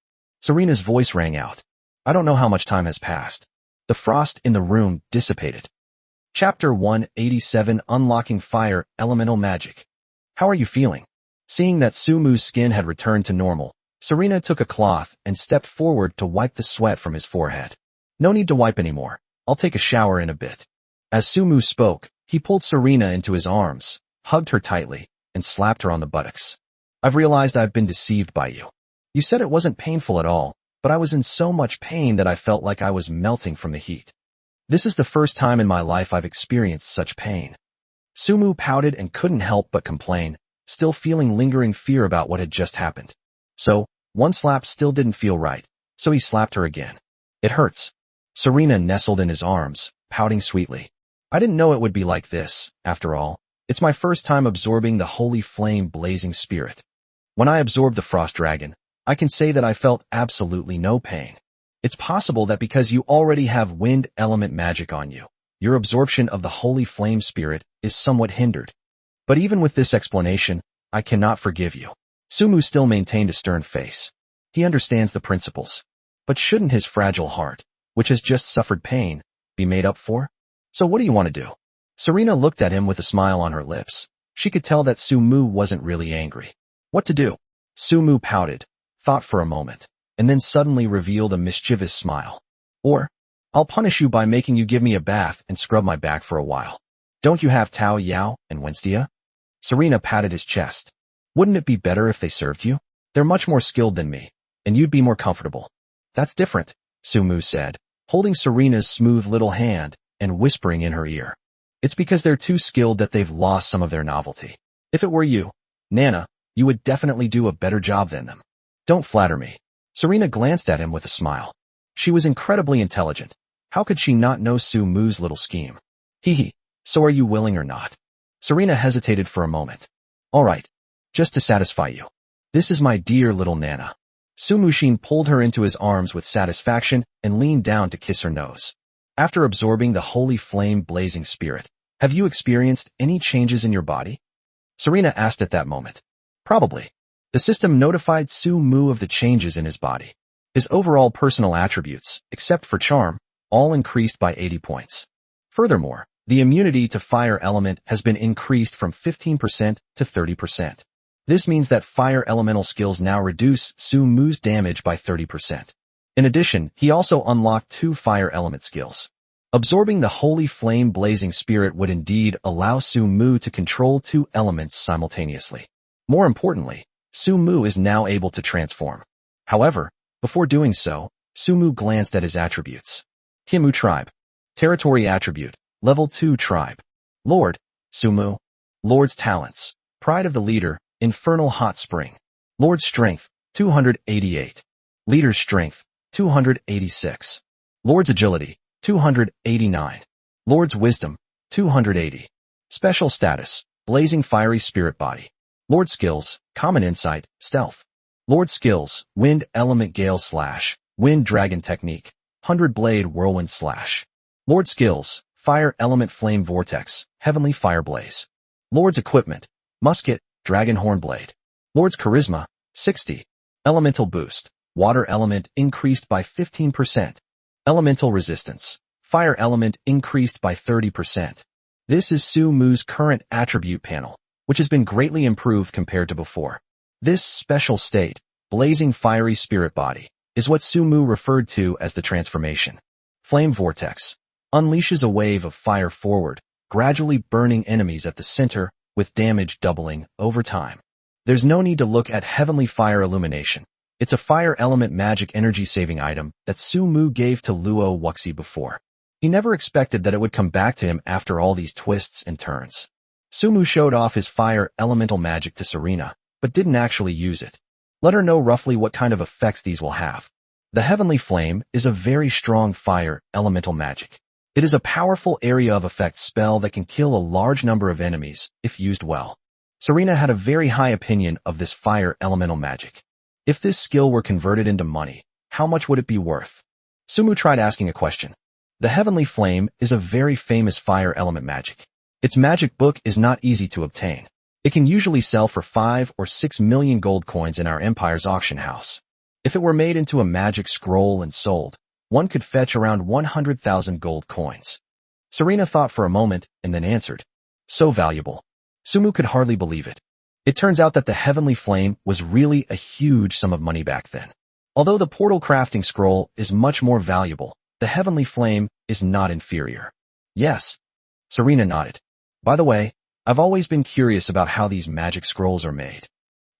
Speaker 1: Serena's voice rang out. I don't know how much time has passed. The frost in the room dissipated. Chapter 187 Unlocking Fire Elemental Magic. How are you feeling? Seeing that Sumu's skin had returned to normal, Serena took a cloth and stepped forward to wipe the sweat from his forehead. No need to wipe anymore. I'll take a shower in a bit. As Sumu spoke, he pulled Serena into his arms, hugged her tightly, and slapped her on the buttocks. I've realized I've been deceived by you. You said it wasn't painful at all, but I was in so much pain that I felt like I was melting from the heat. This is the first time in my life I've experienced such pain. Sumu pouted and couldn't help but complain, still feeling lingering fear about what had just happened. So, one slap still didn't feel right, so he slapped her again. It hurts. Serena nestled in his arms, pouting sweetly. I didn't know it would be like this, after all. It's my first time absorbing the holy flame blazing spirit. When I absorbed the frost dragon, I can say that I felt absolutely no pain. It's possible that because you already have wind element magic on you, your absorption of the holy flame spirit is somewhat hindered. But even with this explanation, I cannot forgive you. Sumu still maintained a stern face. He understands the principles. But shouldn't his fragile heart, which has just suffered pain, be made up for? So what do you want to do? Serena looked at him with a smile on her lips. She could tell that Sumu wasn't really angry. What to do? Sumu pouted, thought for a moment, and then suddenly revealed a mischievous smile. Or, I'll punish you by making you give me a bath and scrub my back for a while. Don't you have Tao Yao and Wednesday? Serena patted his chest. Wouldn't it be better if they served you? They're much more skilled than me, and you'd be more comfortable. That's different, Sumu said, holding Serena's smooth little hand and whispering in her ear. It's because they're too skilled that they've lost some of their novelty. If it were you, Nana, you would definitely do a better job than them. Don't flatter me. Serena glanced at him with a smile. She was incredibly intelligent. How could she not know Sumu's little scheme? Hee. So are you willing or not? Serena hesitated for a moment. All right. Just to satisfy you. This is my dear little Nana. Sumushin pulled her into his arms with satisfaction and leaned down to kiss her nose. After absorbing the holy flame blazing spirit, have you experienced any changes in your body? Serena asked at that moment. Probably. The system notified Sumu of the changes in his body. His overall personal attributes, except for charm, all increased by 80 points. Furthermore, the immunity to fire element has been increased from 15% to 30%. This means that fire elemental skills now reduce Sumu's damage by 30%. In addition, he also unlocked 2 fire element skills. Absorbing the holy flame blazing spirit would indeed allow Sumu to control 2 elements simultaneously. More importantly, Sumu is now able to transform. However, before doing so, Sumu glanced at his attributes. Timu Tribe. Territory Attribute. Level 2 Tribe. Lord. Sumu. Lord's Talents. Pride of the Leader. Infernal Hot Spring. Lord's Strength. 288. Leader's Strength. 286. Lord's Agility. 289. Lord's Wisdom. 280. Special Status. Blazing Fiery Spirit Body. Lord Skills. Common Insight. Stealth. Lord Skills. Wind Element Gale / Wind Dragon Technique. 100 Blade Whirlwind / Lord Skills. Fire Element Flame Vortex. Heavenly Fire Blaze. Lord's Equipment. Musket. Dragon Horn Blade. Lord's Charisma. 60. Elemental Boost. Water Element increased by 15%. Elemental Resistance. Fire Element increased by 30%. This is Sumu's current attribute panel, which has been greatly improved compared to before. This special state, Blazing Fiery Spirit Body, is what Sumu referred to as the transformation. Flame Vortex. Unleashes a wave of fire forward, gradually burning enemies at the center, with damage doubling over time. There's no need to look at Heavenly Fire Illumination. It's a fire element magic energy saving item that Sumu gave to Luo Wuxi before. He never expected that it would come back to him after all these twists and turns. Sumu showed off his fire elemental magic to Serena, but didn't actually use it. Let her know roughly what kind of effects these will have. The Heavenly Flame is a very strong fire elemental magic. It is a powerful area of effect spell that can kill a large number of enemies if used well. Serena had a very high opinion of this fire elemental magic. If this skill were converted into money, how much would it be worth? Sumu tried asking a question. The Heavenly Flame is a very famous fire element magic. Its magic book is not easy to obtain. It can usually sell for 5 or 6 million gold coins in our empire's auction house. If it were made into a magic scroll and sold, one could fetch around 100,000 gold coins. Serena thought for a moment and then answered. So valuable. Sumu could hardly believe it. It turns out that the heavenly flame was really a huge sum of money back then. Although the portal crafting scroll is much more valuable, the heavenly flame is not inferior. Yes. Serena nodded. By the way, I've always been curious about how these magic scrolls are made.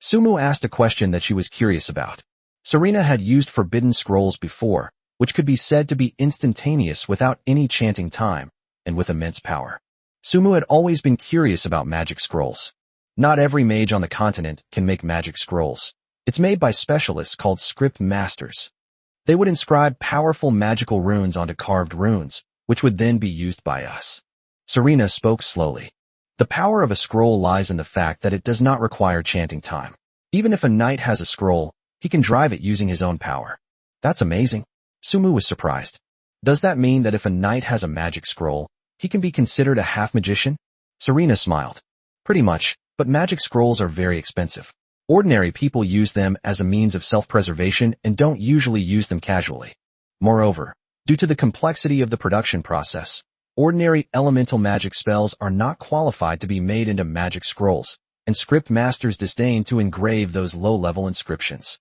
Speaker 1: Sumu asked a question that she was curious about. Serena had used forbidden scrolls before, which could be said to be instantaneous without any chanting time, and with immense power. Sumu had always been curious about magic scrolls. Not every mage on the continent can make magic scrolls. It's made by specialists called script masters. They would inscribe powerful magical runes onto carved runes, which would then be used by us. Serena spoke slowly. The power of a scroll lies in the fact that it does not require chanting time. Even if a knight has a scroll, he can drive it using his own power. That's amazing. Sumu was surprised. Does that mean that if a knight has a magic scroll, he can be considered a half-magician? Serena smiled. Pretty much, but magic scrolls are very expensive. Ordinary people use them as a means of self-preservation and don't usually use them casually. Moreover, due to the complexity of the production process, ordinary elemental magic spells are not qualified to be made into magic scrolls, and script masters disdain to engrave those low-level inscriptions.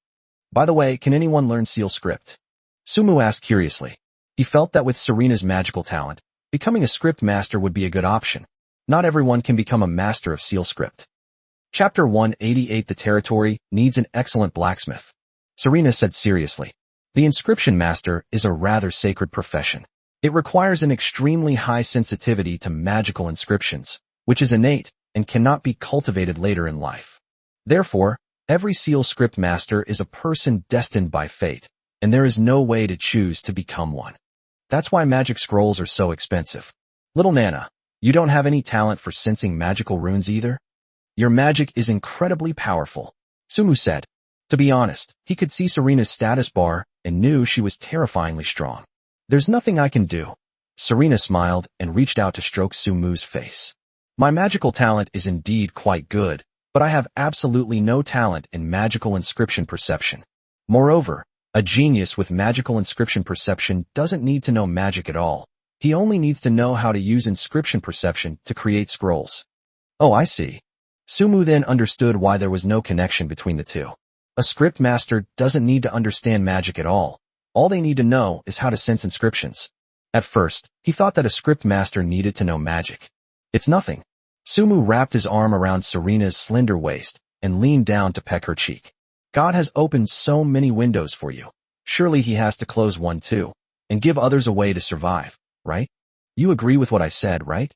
Speaker 1: By the way, can anyone learn seal script? Sumu asked curiously. He felt that with Serena's magical talent, becoming a script master would be a good option. Not everyone can become a master of seal script. Chapter 188. The territory needs an excellent blacksmith. Serena said seriously. The inscription master is a rather sacred profession. It requires an extremely high sensitivity to magical inscriptions, which is innate and cannot be cultivated later in life. Therefore, every seal script master is a person destined by fate, and there is no way to choose to become one. That's why magic scrolls are so expensive. Little Nana, you don't have any talent for sensing magical runes either? Your magic is incredibly powerful, Sumu said. To be honest, he could see Serena's status bar and knew she was terrifyingly strong. There's nothing I can do. Serena smiled and reached out to stroke Sumu's face. My magical talent is indeed quite good, but I have absolutely no talent in magical inscription perception. Moreover, a genius with magical inscription perception doesn't need to know magic at all. He only needs to know how to use inscription perception to create scrolls. Oh, I see. Sumu then understood why there was no connection between the two. A script master doesn't need to understand magic at all. All they need to know is how to sense inscriptions. At first, he thought that a script master needed to know magic. It's nothing. Sumu wrapped his arm around Serena's slender waist and leaned down to peck her cheek. God has opened so many windows for you. Surely he has to close one too, and give others a way to survive, right? You agree with what I said, right?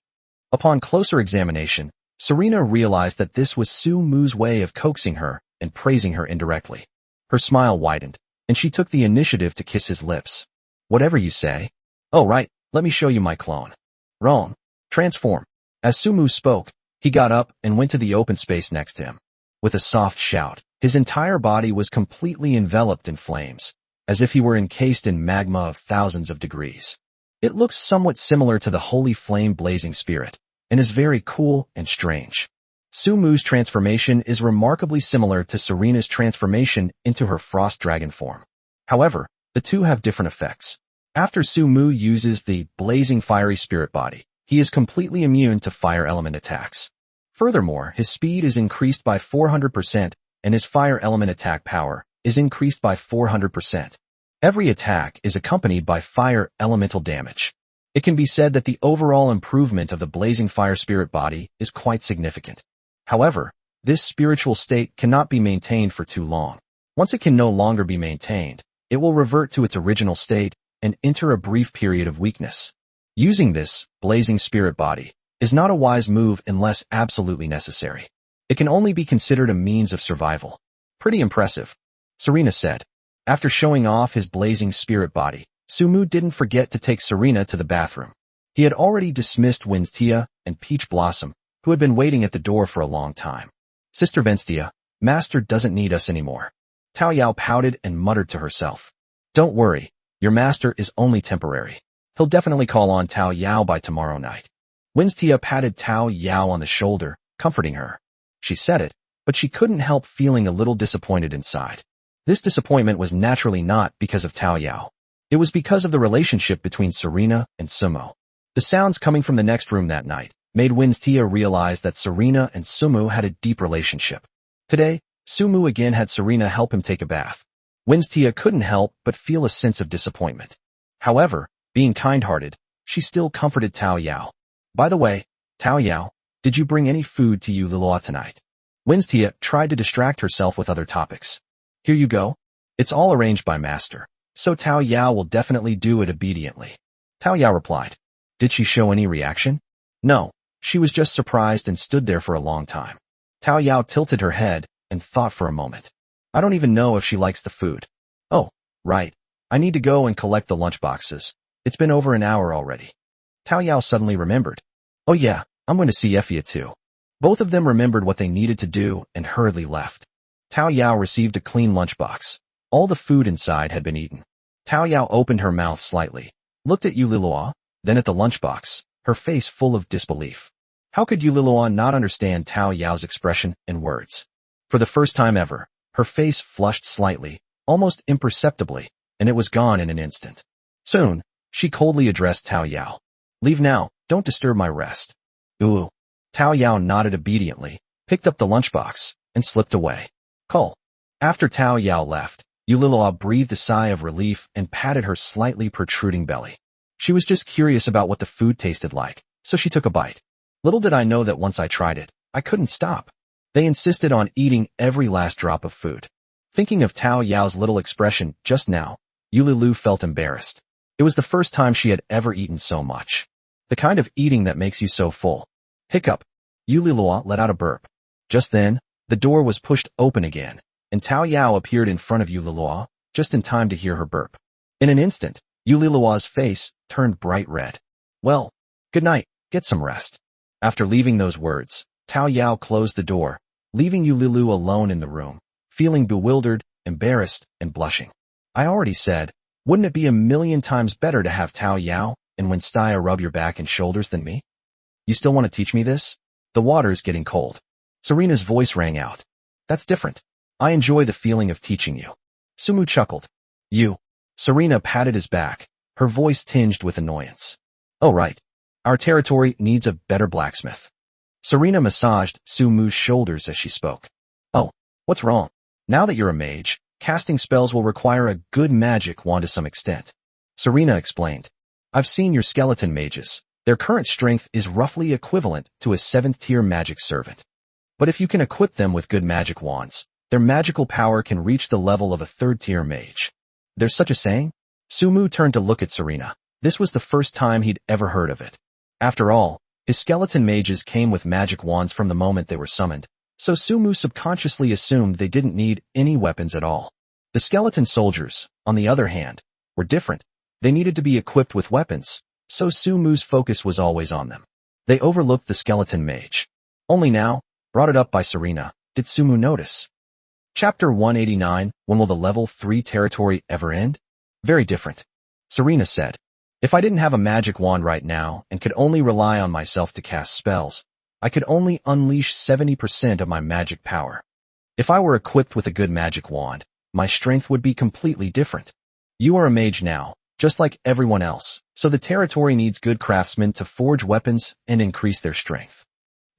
Speaker 1: Upon closer examination, Serena realized that this was Sumu's way of coaxing her and praising her indirectly. Her smile widened, and she took the initiative to kiss his lips. Whatever you say. Oh right, let me show you my clone. Wrong. Transform. As Sumu spoke, he got up and went to the open space next to him. With a soft shout, his entire body was completely enveloped in flames, as if he were encased in magma of thousands of degrees. It looks somewhat similar to the holy flame blazing spirit, and is very cool and strange. Sumu's transformation is remarkably similar to Serena's transformation into her frost dragon form. However, the two have different effects. After Sumu uses the blazing fiery spirit body, he is completely immune to fire element attacks. Furthermore, his speed is increased by 400%, and his fire element attack power is increased by 400%. Every attack is accompanied by fire elemental damage. It can be said that the overall improvement of the blazing fire spirit body is quite significant. However, this spiritual state cannot be maintained for too long. Once it can no longer be maintained, it will revert to its original state and enter a brief period of weakness. Using this blazing spirit body is not a wise move unless absolutely necessary. It can only be considered a means of survival. Pretty impressive, Serena said. After showing off his blazing spirit body, Sumu didn't forget to take Serena to the bathroom. He had already dismissed Winstia and Peach Blossom, who had been waiting at the door for a long time. Sister Winstia, Master doesn't need us anymore. Tao Yao pouted and muttered to herself. Don't worry, your master is only temporary. He'll definitely call on Tao Yao by tomorrow night. Winstia patted Tao Yao on the shoulder, comforting her. She said it, but she couldn't help feeling a little disappointed inside. This disappointment was naturally not because of Tao Yao. It was because of the relationship between Serena and Sumo. The sounds coming from the next room that night made Winstia realize that Serena and Sumu had a deep relationship. Today, Sumu again had Serena help him take a bath. Winstia couldn't help but feel a sense of disappointment. However, being kind-hearted, she still comforted Tao Yao. By the way, Tao Yao, did you bring any food to Ulilua tonight? Winstia tried to distract herself with other topics. Here you go. It's all arranged by Master, so Tao Yao will definitely do it obediently. Tao Yao replied. Did she show any reaction? No, she was just surprised and stood there for a long time. Tao Yao tilted her head and thought for a moment. I don't even know if she likes the food. Oh, right. I need to go and collect the lunchboxes. It's been over an hour already. Tao Yao suddenly remembered. Oh yeah, I'm going to see Effia too. Both of them remembered what they needed to do and hurriedly left. Tao Yao received a clean lunchbox. All the food inside had been eaten. Tao Yao opened her mouth slightly, looked at Ulilua, then at the lunchbox, her face full of disbelief. How could Ulilua not understand Tao Yao's expression and words? For the first time ever, her face flushed slightly, almost imperceptibly, and it was gone in an instant. Soon, she coldly addressed Tao Yao. Leave now, don't disturb my rest. Ooh. Tao Yao nodded obediently, picked up the lunchbox, and slipped away. Cull. After Tao Yao left, Ulilua breathed a sigh of relief and patted her slightly protruding belly. She was just curious about what the food tasted like, so she took a bite. Little did I know that once I tried it, I couldn't stop. They insisted on eating every last drop of food. Thinking of Tao Yao's little expression just now, Ulilu felt embarrassed. It was the first time she had ever eaten so much. The kind of eating that makes you so full. Hiccup. Ulilua let out a burp. Just then, the door was pushed open again, and Tao Yao appeared in front of Ulilua, just in time to hear her burp. In an instant, Ulilua's face turned bright red. Well, good night, get some rest. After leaving those words, Tao Yao closed the door, leaving Ulilu alone in the room, feeling bewildered, embarrassed, and blushing. I already said, wouldn't it be a million times better to have Tao Yao and Winstia rub your back and shoulders than me? You still want to teach me this? The water's getting cold. Serena's voice rang out. That's different. I enjoy the feeling of teaching you. Sumu chuckled. You. Serena patted his back, her voice tinged with annoyance. Oh right. Our territory needs a better blacksmith. Serena massaged Sumu's shoulders as she spoke. Oh, what's wrong? Now that you're a mage, casting spells will require a good magic wand to some extent. Serena explained. I've seen your skeleton mages. Their current strength is roughly equivalent to a 7th-tier magic servant. But if you can equip them with good magic wands, their magical power can reach the level of a 3rd-tier mage. There's such a saying? Sumu turned to look at Serena. This was the first time he'd ever heard of it. After all, his skeleton mages came with magic wands from the moment they were summoned, so Sumu subconsciously assumed they didn't need any weapons at all. The skeleton soldiers, on the other hand, were different. They needed to be equipped with weapons, so Sumu's focus was always on them. They overlooked the skeleton mage. Only now, brought it up by Serena, did Sumu notice. Chapter 189, When will the level 3 territory ever end? Very different. Serena said. If I didn't have a magic wand right now and could only rely on myself to cast spells, I could only unleash 70% of my magic power. If I were equipped with a good magic wand, my strength would be completely different. You are a mage now, just like everyone else, so the territory needs good craftsmen to forge weapons and increase their strength.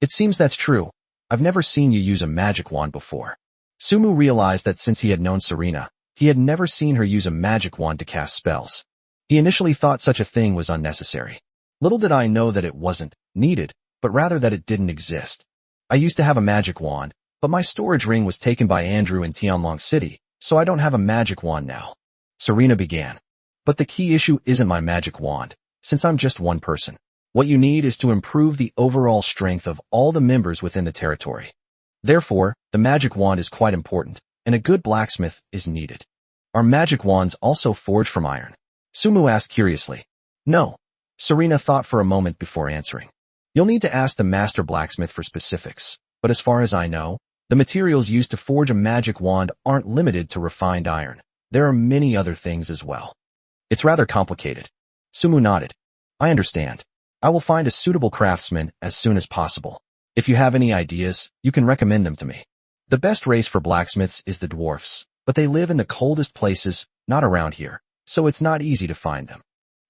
Speaker 1: It seems that's true. I've never seen you use a magic wand before. Sumu realized that since he had known Serena, he had never seen her use a magic wand to cast spells. He initially thought such a thing was unnecessary. Little did I know that it wasn't needed, but rather that it didn't exist. I used to have a magic wand, but my storage ring was taken by Andrew in Tianlong City, so I don't have a magic wand now. Serena began. But the key issue isn't my magic wand, since I'm just one person. What you need is to improve the overall strength of all the members within the territory. Therefore, the magic wand is quite important, and a good blacksmith is needed. Are magic wands also forged from iron? Sumu asked curiously. No. Serena thought for a moment before answering. You'll need to ask the master blacksmith for specifics, but as far as I know, the materials used to forge a magic wand aren't limited to refined iron. There are many other things as well. It's rather complicated. Sumu nodded. I understand. I will find a suitable craftsman as soon as possible. If you have any ideas, you can recommend them to me. The best race for blacksmiths is the dwarfs, but they live in the coldest places, not around here, so it's not easy to find them.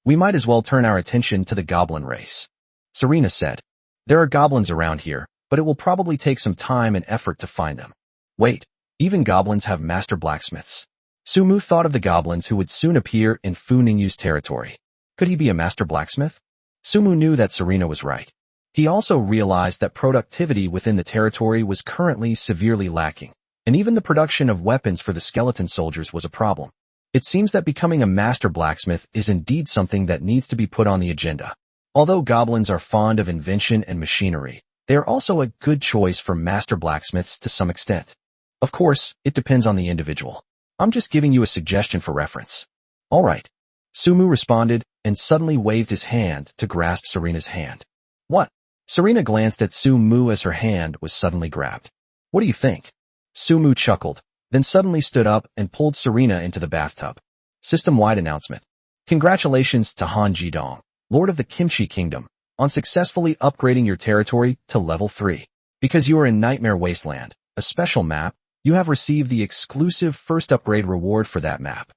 Speaker 1: We might as well turn our attention to the goblin race. Serena said. There are goblins around here, but it will probably take some time and effort to find them. Wait, even goblins have master blacksmiths. Sumu thought of the goblins who would soon appear in Fu Ningyu's territory. Could he be a master blacksmith? Sumu knew that Serena was right. He also realized that productivity within the territory was currently severely lacking, and even the production of weapons for the skeleton soldiers was a problem. It seems that becoming a master blacksmith is indeed something that needs to be put on the agenda. Although goblins are fond of invention and machinery, they are also a good choice for master blacksmiths to some extent. Of course, it depends on the individual. I'm just giving you a suggestion for reference. All right. Sumu responded and suddenly waved his hand to grasp Serena's hand. What? Serena glanced at Sumu as her hand was suddenly grabbed. What do you think? Sumu chuckled, then suddenly stood up and pulled Serena into the bathtub. System-wide announcement. Congratulations to Han Jidong, Lord of the Kimchi Kingdom, on successfully upgrading your territory to level 3. Because you are in Nightmare Wasteland, a special map, you have received the exclusive first upgrade reward for that map.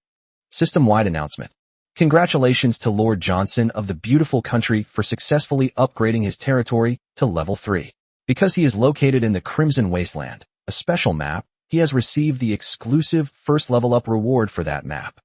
Speaker 1: System-wide announcement. Congratulations to Lord Johnson of the beautiful country for successfully upgrading his territory to level 3. Because he is located in the Crimson Wasteland, a special map, he has received the exclusive first level up reward for that map.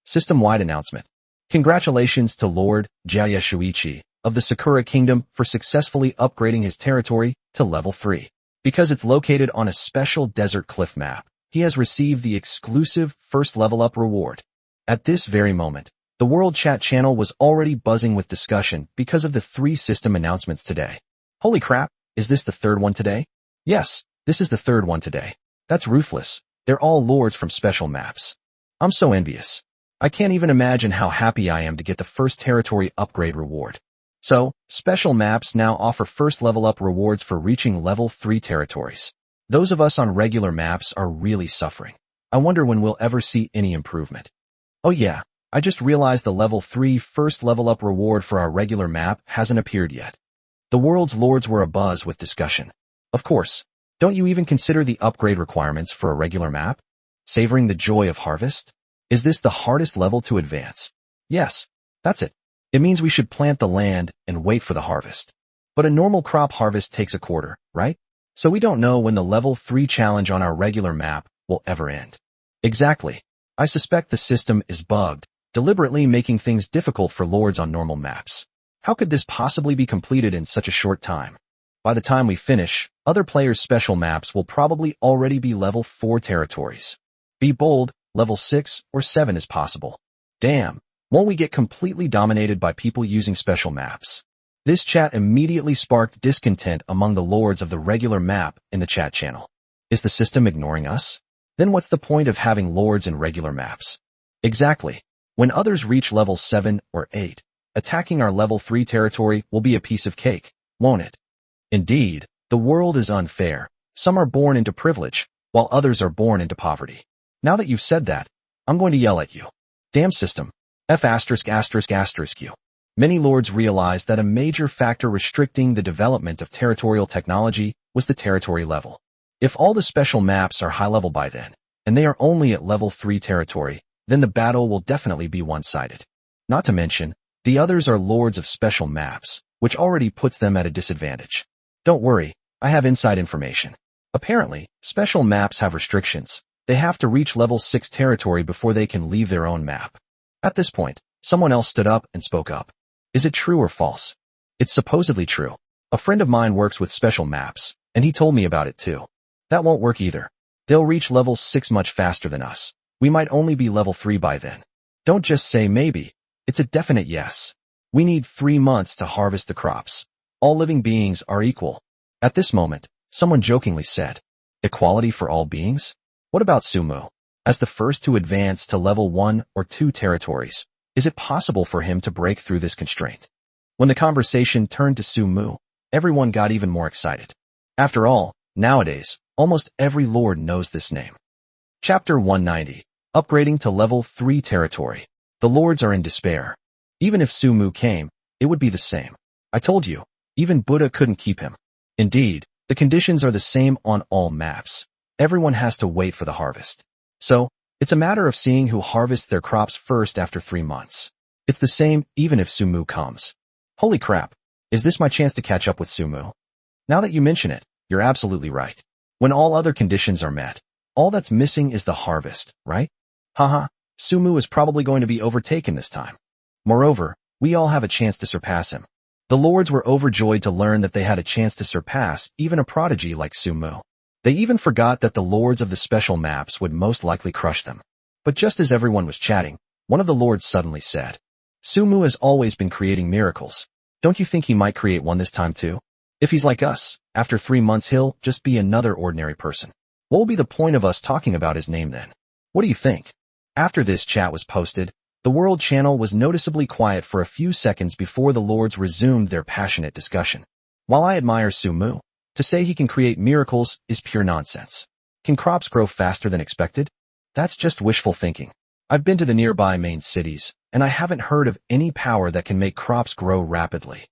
Speaker 1: System-wide announcement. Congratulations to Lord Jaya Shuichi of the Sakura Kingdom for successfully upgrading his territory to level 3. Because it's located on a special desert cliff map, he has received the exclusive first level up reward. At this very moment, the World Chat channel was already buzzing with discussion because of the 3 system announcements today. Holy crap, is this the 3rd one today? Yes, this is the 3rd one today. That's ruthless. They're all lords from special maps. I'm so envious. I can't even imagine how happy I am to get the first territory upgrade reward. So, special maps now offer first level up rewards for reaching level 3 territories. Those of us on regular maps are really suffering. I wonder when we'll ever see any improvement. Oh yeah, I just realized the level 3 first level up reward for our regular map hasn't appeared yet. The world's lords were abuzz with discussion. Of course, don't you even consider the upgrade requirements for a regular map? Savoring the joy of harvest? Is this the hardest level to advance? Yes, that's it. It means we should plant the land and wait for the harvest. But a normal crop harvest takes a quarter, right? So we don't know when the level 3 challenge on our regular map will ever end. Exactly. I suspect the system is bugged, deliberately making things difficult for lords on normal maps. How could this possibly be completed in such a short time? By the time we finish, other players' special maps will probably already be level 4 territories. Be bold, level 6 or 7 is possible. Damn, won't we get completely dominated by people using special maps? This chat immediately sparked discontent among the lords of the regular map in the chat channel. Is the system ignoring us? Then what's the point of having lords in regular maps? Exactly. When others reach level 7 or 8, attacking our level 3 territory will be a piece of cake, won't it? Indeed, the world is unfair. Some are born into privilege, while others are born into poverty. Now that you've said that, I'm going to yell at you. Damn system. F********. Many lords realized that a major factor restricting the development of territorial technology was the territory level. If all the special maps are high level by then, and they are only at level 3 territory, then the battle will definitely be one-sided. Not to mention, the others are lords of special maps, which already puts them at a disadvantage. Don't worry, I have inside information. Apparently, special maps have restrictions. They have to reach level 6 territory before they can leave their own map. At this point, someone else stood up and spoke up. Is it true or false? It's supposedly true. A friend of mine works with special maps, and he told me about it too. That won't work either. They'll reach level 6 much faster than us. We might only be level 3 by then. Don't just say maybe. It's a definite yes. We need 3 months to harvest the crops. All living beings are equal. At this moment, someone jokingly said, equality for all beings? What about Sumu? As the first to advance to level 1 or 2 territories, is it possible for him to break through this constraint? When the conversation turned to Sumu, everyone got even more excited. After all, nowadays, almost every lord knows this name. Chapter 190. Upgrading to level 3 territory. The lords are in despair. Even if Sumu came, it would be the same. I told you, even Buddha couldn't keep him. Indeed, the conditions are the same on all maps. Everyone has to wait for the harvest. So, it's a matter of seeing who harvests their crops first after 3 months. It's the same even if Sumu comes. Holy crap. Is this my chance to catch up with Sumu? Now that you mention it, you're absolutely right. When all other conditions are met, all that's missing is the harvest, right? Haha, Sumu is probably going to be overtaken this time. Moreover, we all have a chance to surpass him. The lords were overjoyed to learn that they had a chance to surpass even a prodigy like Sumu. They even forgot that the lords of the special maps would most likely crush them. But just as everyone was chatting, one of the lords suddenly said, Sumu has always been creating miracles. Don't you think he might create one this time too? If he's like us, after 3 months he'll just be another ordinary person. What will be the point of us talking about his name then? What do you think? After this chat was posted, the World Channel was noticeably quiet for a few seconds before the lords resumed their passionate discussion. While I admire Sumu, to say he can create miracles is pure nonsense. Can crops grow faster than expected? That's just wishful thinking. I've been to the nearby main cities, and I haven't heard of any power that can make crops grow rapidly.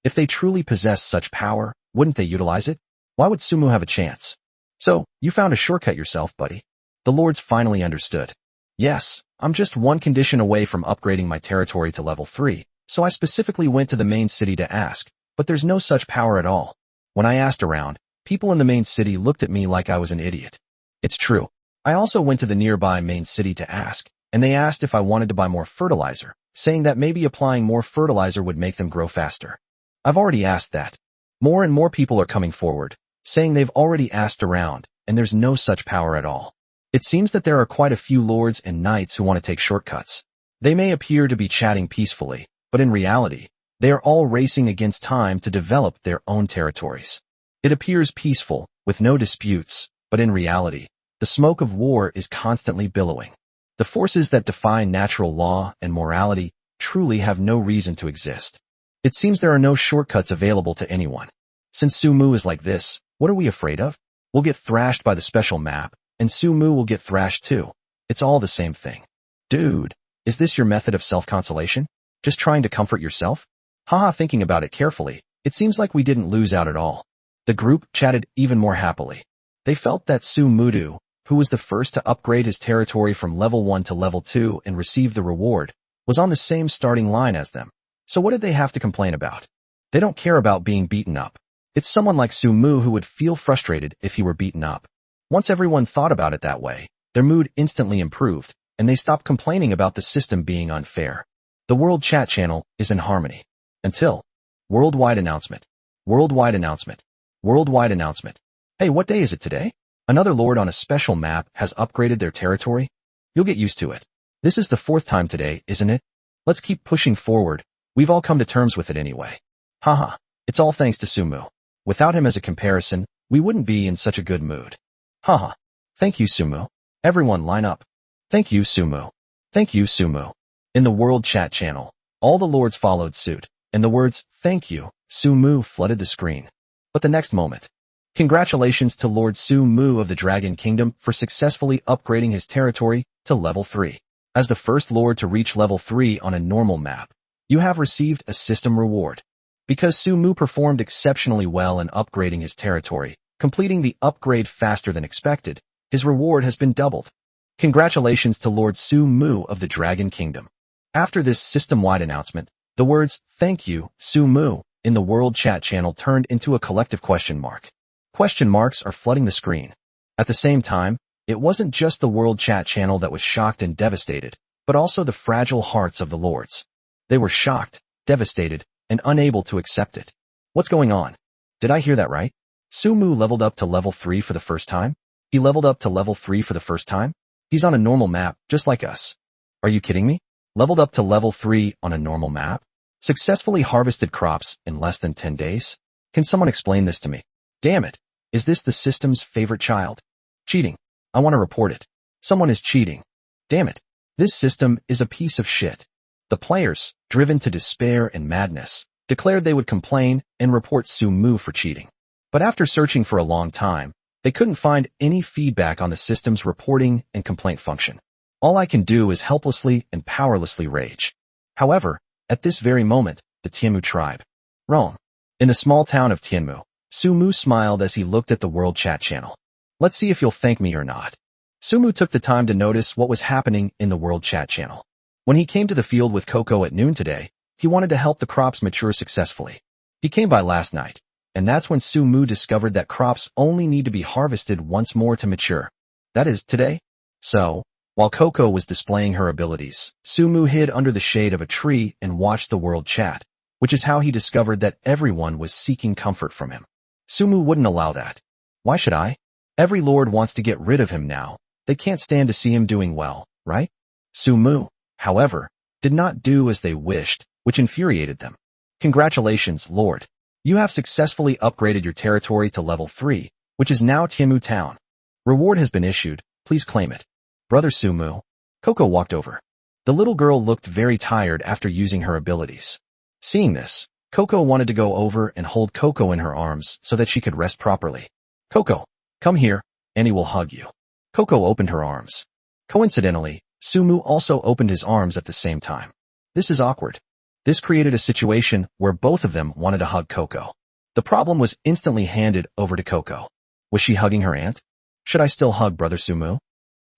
Speaker 1: If they truly possess such power, wouldn't they utilize it? Why would Sumu have a chance? So, you found a shortcut yourself, buddy. The lords finally understood. Yes, I'm just one condition away from upgrading my territory to level 3, so I specifically went to the main city to ask, but there's no such power at all. When I asked around, people in the main city looked at me like I was an idiot. It's true. I also went to the nearby main city to ask, and they asked if I wanted to buy more fertilizer, saying that maybe applying more fertilizer would make them grow faster. I've already asked that. More and more people are coming forward, saying they've already asked around, and there's no such power at all. It seems that there are quite a few lords and knights who want to take shortcuts. They may appear to be chatting peacefully, but in reality, they are all racing against time to develop their own territories. It appears peaceful, with no disputes, but in reality, the smoke of war is constantly billowing. The forces that define natural law and morality truly have no reason to exist. It seems there are no shortcuts available to anyone. Since Sumu is like this, what are we afraid of? We'll get thrashed by the special map, and Sumu will get thrashed too. It's all the same thing. Dude, is this your method of self-consolation? Just trying to comfort yourself? Haha, thinking about it carefully, it seems like we didn't lose out at all. The group chatted even more happily. They felt that Sumudu, who was the first to upgrade his territory from level 1 to level 2 and receive the reward, was on the same starting line as them. So what did they have to complain about? They don't care about being beaten up. It's someone like Sumu who would feel frustrated if he were beaten up. Once everyone thought about it that way, their mood instantly improved, and they stopped complaining about the system being unfair. The World Chat channel is in harmony. Until worldwide announcement. Worldwide announcement. Worldwide announcement. Hey, what day is it today? Another lord on a special map has upgraded their territory? You'll get used to it. This is the 4th time today, isn't it? Let's keep pushing forward. We've all come to terms with it anyway. Haha, it's all thanks to Sumu. Without him as a comparison, we wouldn't be in such a good mood. Haha. Thank you, Sumu. Everyone line up. Thank you, Sumu. Thank you, Sumu. In the World Chat channel, all the lords followed suit, and the words, thank you, Sumu flooded the screen. But the next moment, congratulations to Lord Sumu of the Dragon Kingdom for successfully upgrading his territory to level 3. As the first lord to reach level 3 on a normal map, you have received a system reward. Because Sumu performed exceptionally well in upgrading his territory, completing the upgrade faster than expected, his reward has been doubled. Congratulations to Lord Sumu of the Dragon Kingdom. After this system-wide announcement, the words, thank you, Sumu, in the World Chat channel turned into a collective question mark. Question marks are flooding the screen. At the same time, it wasn't just the World Chat channel that was shocked and devastated, but also the fragile hearts of the lords. They were shocked, devastated, and unable to accept it. What's going on? Did I hear that right? Sumu leveled up to level 3 for the first time? He leveled up to level 3 for the first time? He's on a normal map, just like us. Are you kidding me? Leveled up to level 3 on a normal map? Successfully harvested crops in less than 10 days? Can someone explain this to me? Damn it. Is this the system's favorite child? Cheating. I want to report it. Someone is cheating. Damn it. This system is a piece of shit. The players, driven to despair and madness, declared they would complain and report Sumu for cheating. But after searching for a long time, they couldn't find any feedback on the system's reporting and complaint function. All I can do is helplessly and powerlessly rage. However, at this very moment, the Tianmu tribe. Wrong. In the small town of Tianmu, Sumu smiled as he looked at the World Chat channel. Let's see if you'll thank me or not. Sumu took the time to notice what was happening in the World Chat channel. When he came to the field with Coco at noon today, he wanted to help the crops mature successfully. He came by last night, and that's when Sumu discovered that crops only need to be harvested once more to mature. That is, today. So, while Coco was displaying her abilities, Sumu hid under the shade of a tree and watched the world chat, which is how he discovered that everyone was seeking comfort from him. Sumu wouldn't allow that. Why should I? Every lord wants to get rid of him now. They can't stand to see him doing well, right? Sumu, however, did not do as they wished, which infuriated them. Congratulations, Lord. You have successfully upgraded your territory to level 3, which is now Tiemu Town. Reward has been issued, please claim it. Brother Sumu. Coco walked over. The little girl looked very tired after using her abilities. Seeing this, Coco wanted to go over and hold Coco in her arms so that she could rest properly. Coco, come here, Annie will hug you. Coco opened her arms. Coincidentally, Sumu also opened his arms at the same time. This is awkward. This created a situation where both of them wanted to hug Coco. The problem was instantly handed over to Coco. Was she hugging her aunt? Should I still hug Brother Sumu?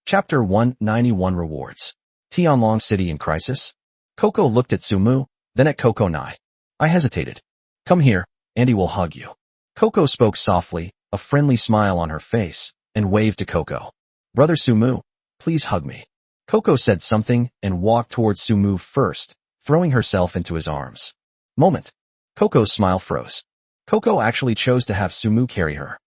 Speaker 1: Chapter 191 Rewards. Tianlong City in Crisis? Coco looked at Sumu, then at Coco Nai. I hesitated. Come here, Andy will hug you. Coco spoke softly, a friendly smile on her face, and waved to Coco. Brother Sumu, please hug me. Coco said something and walked towards Sumu first, throwing herself into his arms. Moment. Coco's smile froze. Coco actually chose to have Sumu carry her.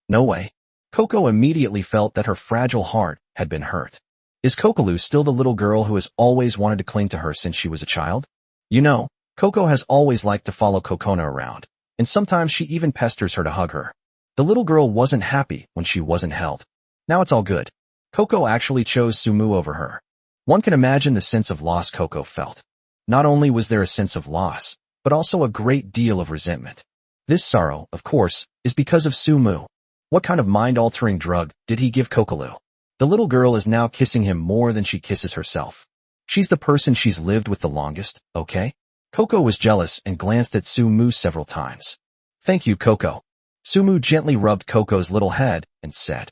Speaker 1: No way. Coco immediately felt that her fragile heart had been hurt. Is Kokolu still the little girl who has always wanted to cling to her since she was a child? You know, Coco has always liked to follow Kokona around, and sometimes she even pesters her to hug her. The little girl wasn't happy when she wasn't held. Now it's all good. Coco actually chose Sumu over her. One can imagine the sense of loss Coco felt. Not only was there a sense of loss, but also a great deal of resentment. This sorrow, of course, is because of Sumu. What kind of mind-altering drug did he give Kokolu? The little girl is now kissing him more than she kisses herself. She's the person she's lived with the longest, okay? Coco was jealous and glanced at Sumu several times. Thank you, Coco. Sumu gently rubbed Coco's little head and said,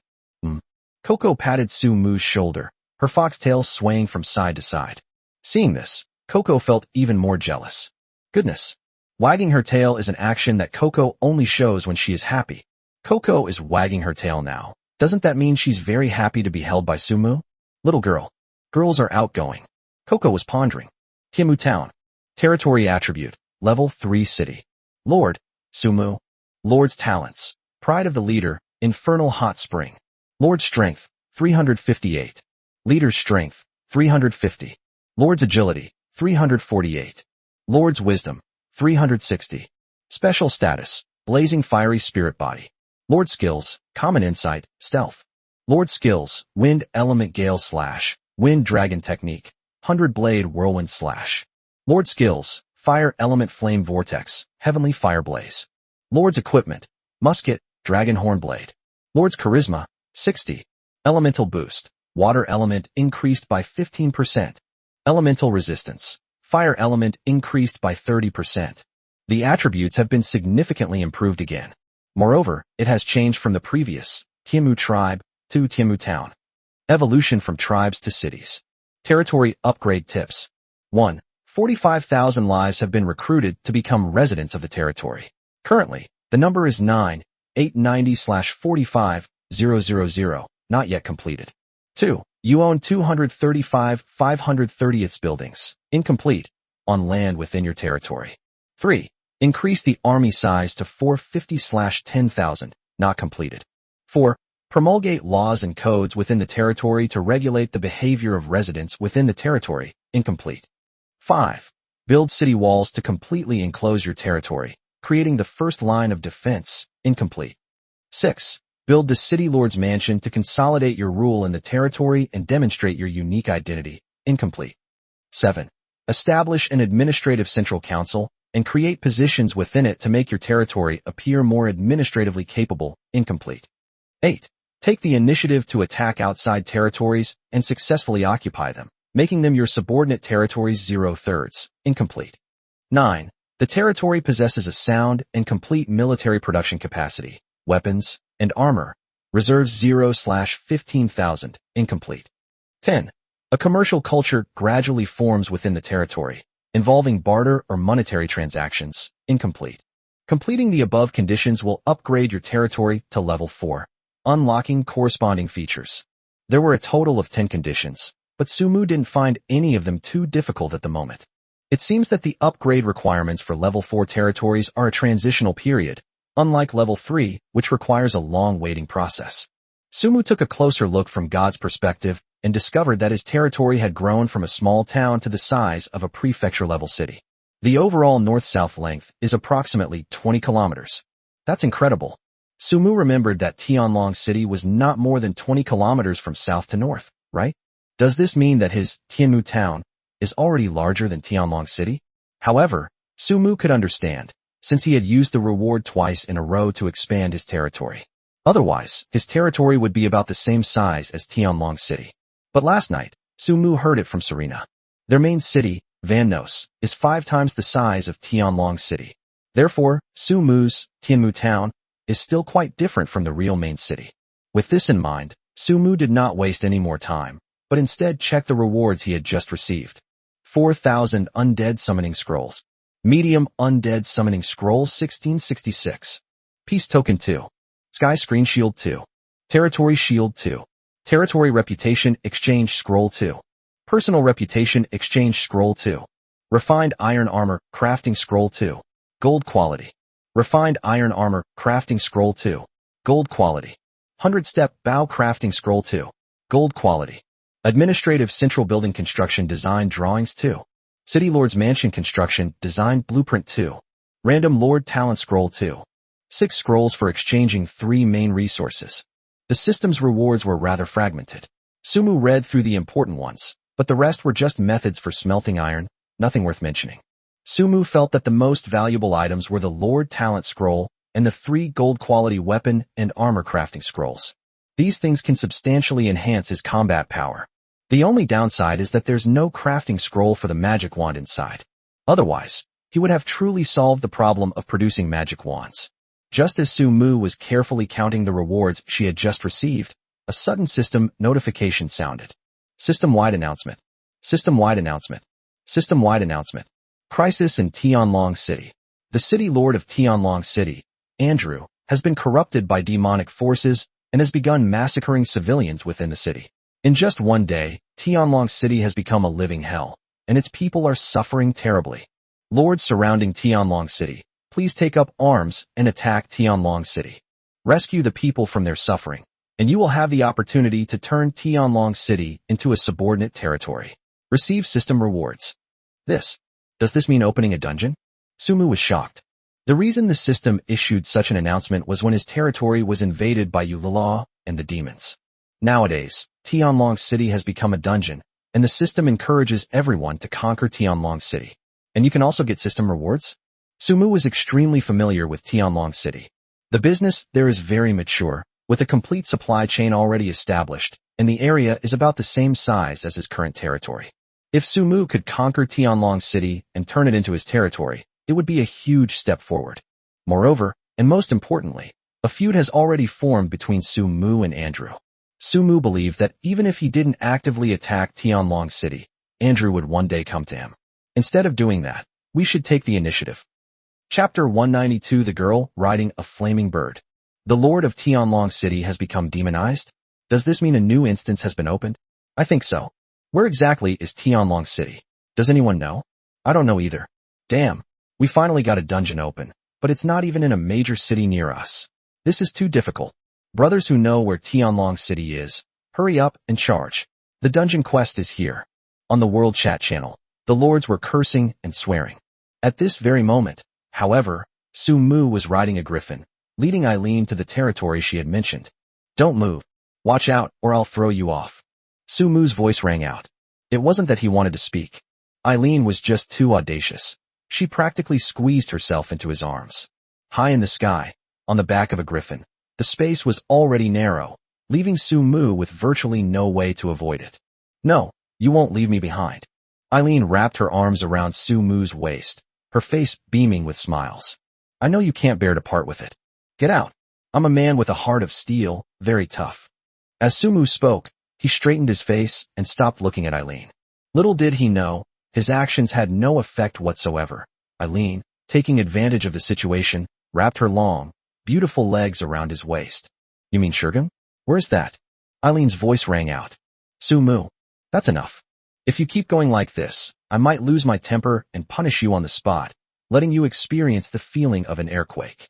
Speaker 1: Coco patted Sumu's shoulder, her foxtail swaying from side to side. Seeing this, Coco felt even more jealous. Goodness. Wagging her tail is an action that Coco only shows when she is happy. Coco is wagging her tail now. Doesn't that mean she's very happy to be held by Sumu? Little girl. Girls are outgoing. Coco was pondering. Tiemu Town. Territory attribute. Level 3 city. Lord. Sumu. Lord's talents. Pride of the leader. Infernal hot spring. Lord's strength. 358. Leader's strength. 350. Lord's agility. 348. Lord's wisdom. 360. Special status. Blazing fiery spirit body. Lord skills. Common insight. Stealth. Lord skills. Wind element gale slash. Wind dragon technique. 100 blade whirlwind slash. Lord skills. Fire element flame vortex. Heavenly fire blaze. Lord's equipment. Musket. Dragon horn blade. Lord's charisma. 60. Elemental boost. Water element increased by 15%. Elemental resistance. Fire element increased by 30%. The attributes have been significantly improved again. Moreover, it has changed from the previous Tiemu tribe to Tiemu town. Evolution from tribes to cities. Territory upgrade tips. 1. 45,000 lives have been recruited to become residents of the territory. Currently, the number is 9,890/45,000, not yet completed. 2. You own 235 530th buildings, incomplete, on land within your territory. 3. Increase the army size to 450/10,000, not completed. 4. Promulgate laws and codes within the territory to regulate the behavior of residents within the territory, incomplete. 5. Build city walls to completely enclose your territory, creating the first line of defense, incomplete. 6. Build the city lord's mansion to consolidate your rule in the territory and demonstrate your unique identity, incomplete. 7. Establish an administrative central council and create positions within it to make your territory appear more administratively capable, incomplete. 8. Take the initiative to attack outside territories and successfully occupy them, making them your subordinate territories 0/3, incomplete. 9. The territory possesses a sound and complete military production capacity, weapons, and armor. Reserves 0/15,000, incomplete. 10. A commercial culture gradually forms within the territory, involving barter or monetary transactions. Incomplete. Completing the above conditions will upgrade your territory to level 4, unlocking corresponding features. There were a total of 10 conditions, but Sumu didn't find any of them too difficult at the moment. It seems that the upgrade requirements for level 4 territories are a transitional period, unlike level 3, which requires a long waiting process. Sumu took a closer look from God's perspective and discovered that his territory had grown from a small town to the size of a prefecture-level city. The overall north-south length is approximately 20 kilometers. That's incredible. Sumu remembered that Tianlong City was not more than 20 kilometers from south to north, right? Does this mean that his Tianmu town is already larger than Tianlong City? However, Sumu could understand, since he had used the reward twice in a row to expand his territory. Otherwise, his territory would be about the same size as Tianlong City. But last night, Sumu heard it from Serena. Their main city, Van Nos, is 5 times the size of Tianlong City. Therefore, Sumu's Tianmu town is still quite different from the real main city. With this in mind, Sumu did not waste any more time, but instead checked the rewards he had just received. 4,000 Undead Summoning Scrolls. Medium Undead Summoning Scrolls 1666. Peace Token 2. Sky Screen Shield 2. Territory Shield 2. Territory Reputation Exchange Scroll 2. Personal Reputation Exchange Scroll 2. Refined Iron Armor Crafting Scroll 2. Gold Quality. Refined Iron Armor Crafting Scroll 2. Gold Quality. 100-Step Bow Crafting Scroll 2. Gold Quality. Administrative Central Building Construction Design Drawings 2. City Lord's Mansion Construction Design Blueprint 2. Random Lord Talent Scroll 2. 6 scrolls for exchanging 3 main resources. The system's rewards were rather fragmented. Sumu read through the important ones, but the rest were just methods for smelting iron, nothing worth mentioning. Sumu felt that the most valuable items were the Lord Talent Scroll and the 3 gold quality weapon and armor crafting scrolls. These things can substantially enhance his combat power. The only downside is that there's no crafting scroll for the magic wand inside. Otherwise, he would have truly solved the problem of producing magic wands. Just as Sumu was carefully counting the rewards she had just received, a sudden system notification sounded. System-wide announcement. System-wide announcement. System-wide announcement. Crisis in Tianlong City. The city lord of Tianlong City, Andrew, has been corrupted by demonic forces and has begun massacring civilians within the city. In just one day, Tianlong City has become a living hell, and its people are suffering terribly. Lords surrounding Tianlong City, please take up arms and attack Tianlong City. Rescue the people from their suffering, and you will have the opportunity to turn Tianlong City into a subordinate territory. Receive system rewards. Does this mean opening a dungeon? Sumu was shocked. The reason the system issued such an announcement was when his territory was invaded by Yulala and the demons. Nowadays, Tianlong City has become a dungeon, and the system encourages everyone to conquer Tianlong City. And you can also get system rewards? Sumu was extremely familiar with Tianlong City. The business there is very mature, with a complete supply chain already established, and the area is about the same size as his current territory. If Sumu could conquer Tianlong City and turn it into his territory, it would be a huge step forward. Moreover, and most importantly, a feud has already formed between Sumu and Andrew. Sumu believed that even if he didn't actively attack Tianlong City, Andrew would one day come to him. Instead of doing that, we should take the initiative. Chapter 192. The Girl Riding a Flaming Bird. The Lord of Tianlong City has become demonized? Does this mean a new instance has been opened? I think so. Where exactly is Tianlong City? Does anyone know? I don't know either. Damn, we finally got a dungeon open, but it's not even in a major city near us. This is too difficult. Brothers who know where Tianlong City is, hurry up and charge. The dungeon quest is here. On the World Chat channel, the lords were cursing and swearing. At this very moment, however, Sumu was riding a griffin, leading Eileen to the territory she had mentioned. Don't move. Watch out, or I'll throw you off. Sumu's voice rang out. It wasn't that he wanted to speak. Eileen was just too audacious. She practically squeezed herself into his arms. High in the sky, on the back of a griffin, the space was already narrow, leaving Sumu with virtually no way to avoid it. No, you won't leave me behind. Eileen wrapped her arms around Sumu's waist, her face beaming with smiles. I know you can't bear to part with it. Get out. I'm a man with a heart of steel, very tough. As Sumu spoke, He straightened his face and stopped looking at Eileen. Little did he know, his actions had no effect whatsoever. Eileen, taking advantage of the situation, wrapped her long, beautiful legs around his waist. You mean Shurgum? Where's that? Eileen's voice rang out. Sumu. That's enough. If you keep going like this, I might lose my temper and punish you on the spot, letting you experience the feeling of an earthquake.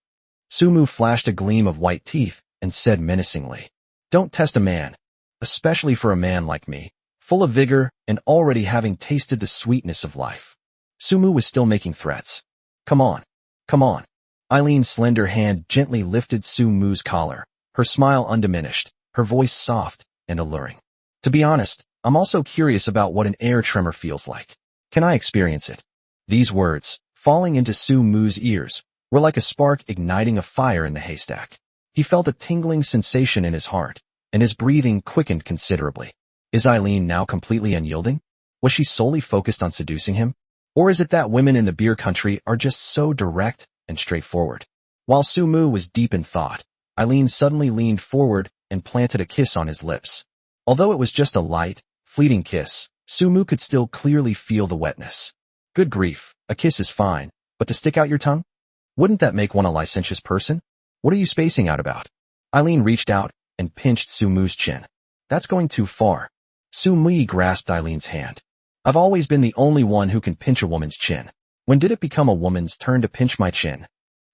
Speaker 1: Sumu flashed a gleam of white teeth and said menacingly, Don't test a man, especially for a man like me, full of vigor and already having tasted the sweetness of life. Sumu was still making threats. Come on. Come on. Eileen's slender hand gently lifted Sumu's collar, her smile undiminished, her voice soft and alluring. To be honest, I'm also curious about what an air tremor feels like. Can I experience it? These words, falling into Sumu's ears, were like a spark igniting a fire in the haystack. He felt a tingling sensation in his heart, and his breathing quickened considerably. Is Eileen now completely unyielding? Was she solely focused on seducing him? Or is it that women in the beer country are just so direct and straightforward? While Sumu was deep in thought, Eileen suddenly leaned forward and planted a kiss on his lips. Although it was just a light, fleeting kiss, Sumu could still clearly feel the wetness. Good grief, a kiss is fine, but to stick out your tongue? Wouldn't that make one a licentious person? What are you spacing out about? Eileen reached out and pinched Sumu's chin. That's going too far. Sumu grasped Eileen's hand. I've always been the only one who can pinch a woman's chin. When did it become a woman's turn to pinch my chin?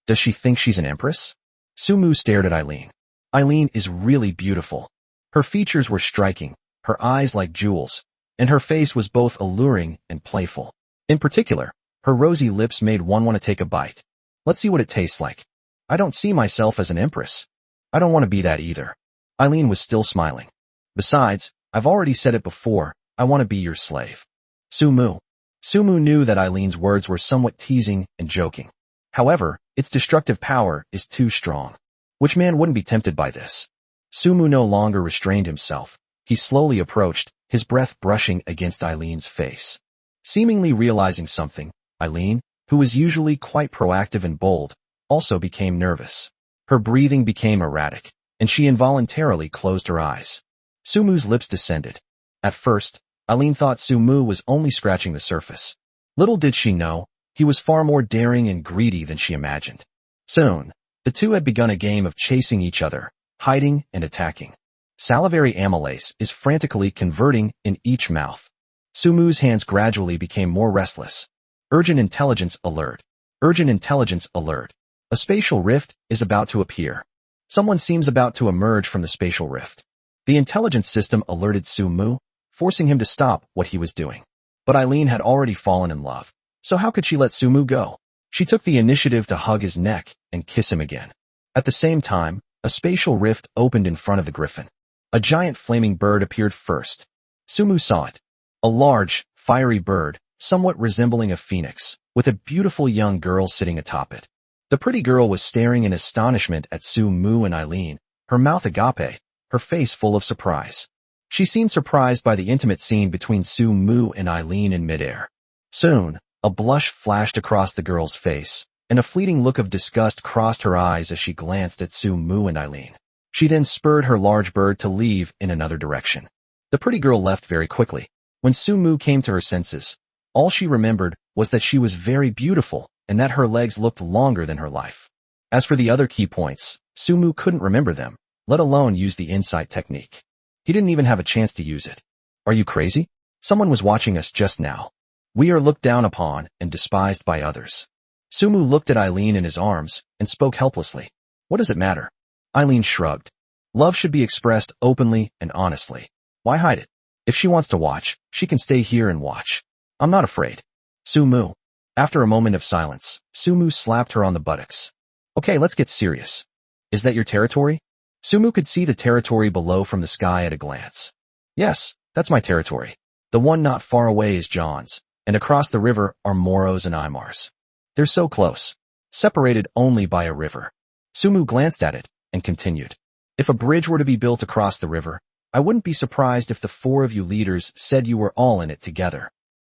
Speaker 1: Does she think she's an empress? Sumu stared at Eileen. Eileen is really beautiful. Her features were striking, her eyes like jewels, and her face was both alluring and playful. In particular, her rosy lips made one want to take a bite. Let's see what it tastes like. I don't see myself as an empress. I don't want to be that either. Eileen was still smiling. Besides, I've already said it before, I want to be your slave. Sumu. Sumu knew that Eileen's words were somewhat teasing and joking. However, its destructive power is too strong. Which man wouldn't be tempted by this? Sumu no longer restrained himself. He slowly approached, his breath brushing against Eileen's face. Seemingly realizing something, Eileen, who was usually quite proactive and bold, also became nervous. Her breathing became erratic, and she involuntarily closed her eyes. Sumu's lips descended. At first, Eileen thought Sumu was only scratching the surface. Little did she know, he was far more daring and greedy than she imagined. Soon, the two had begun a game of chasing each other, hiding and attacking. Salivary amylase is frantically converting in each mouth. Sumu's hands gradually became more restless. Urgent intelligence alert. Urgent intelligence alert. A spatial rift is about to appear. Someone seems about to emerge from the spatial rift. The intelligence system alerted Sumu, forcing him to stop what he was doing. But Eileen had already fallen in love. So how could she let Sumu go? She took the initiative to hug his neck and kiss him again. At the same time, a spatial rift opened in front of the griffin. A giant flaming bird appeared first. Sumu saw it. A large, fiery bird, somewhat resembling a phoenix, with a beautiful young girl sitting atop it. The pretty girl was staring in astonishment at Sumu and Eileen, her mouth agape, her face full of surprise. She seemed surprised by the intimate scene between Sumu and Eileen in midair. Soon, a blush flashed across the girl's face, and a fleeting look of disgust crossed her eyes as she glanced at Sumu and Eileen. She then spurred her large bird to leave in another direction. The pretty girl left very quickly. When Sumu came to her senses, all she remembered was that she was very beautiful and that her legs looked longer than her life. As for the other key points, Sumu couldn't remember them, let alone use the insight technique. He didn't even have a chance to use it. Are you crazy? Someone was watching us just now. We are looked down upon and despised by others. Sumu looked at Eileen in his arms and spoke helplessly. What does it matter? Eileen shrugged. Love should be expressed openly and honestly. Why hide it? If she wants to watch, she can stay here and watch. I'm not afraid. Sumu. After a moment of silence, Sumu slapped her on the buttocks. Okay, let's get serious. Is that your territory? Sumu could see the territory below from the sky at a glance. Yes, that's my territory. The one not far away is John's, and across the river are Moros and Aymars. They're so close, separated only by a river. Sumu glanced at it and continued. If a bridge were to be built across the river, I wouldn't be surprised if the four of you leaders said you were all in it together.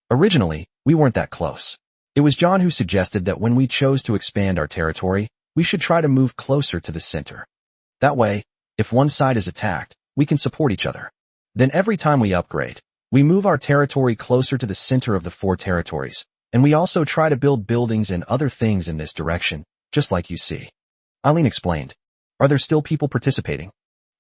Speaker 1: Originally, we weren't that close. It was John who suggested that when we chose to expand our territory, we should try to move closer to the center. That way, if one side is attacked, we can support each other. Then every time we upgrade, we move our territory closer to the center of the 4 territories, and we also try to build buildings and other things in this direction, just like you see. Eileen explained. Are there still people participating?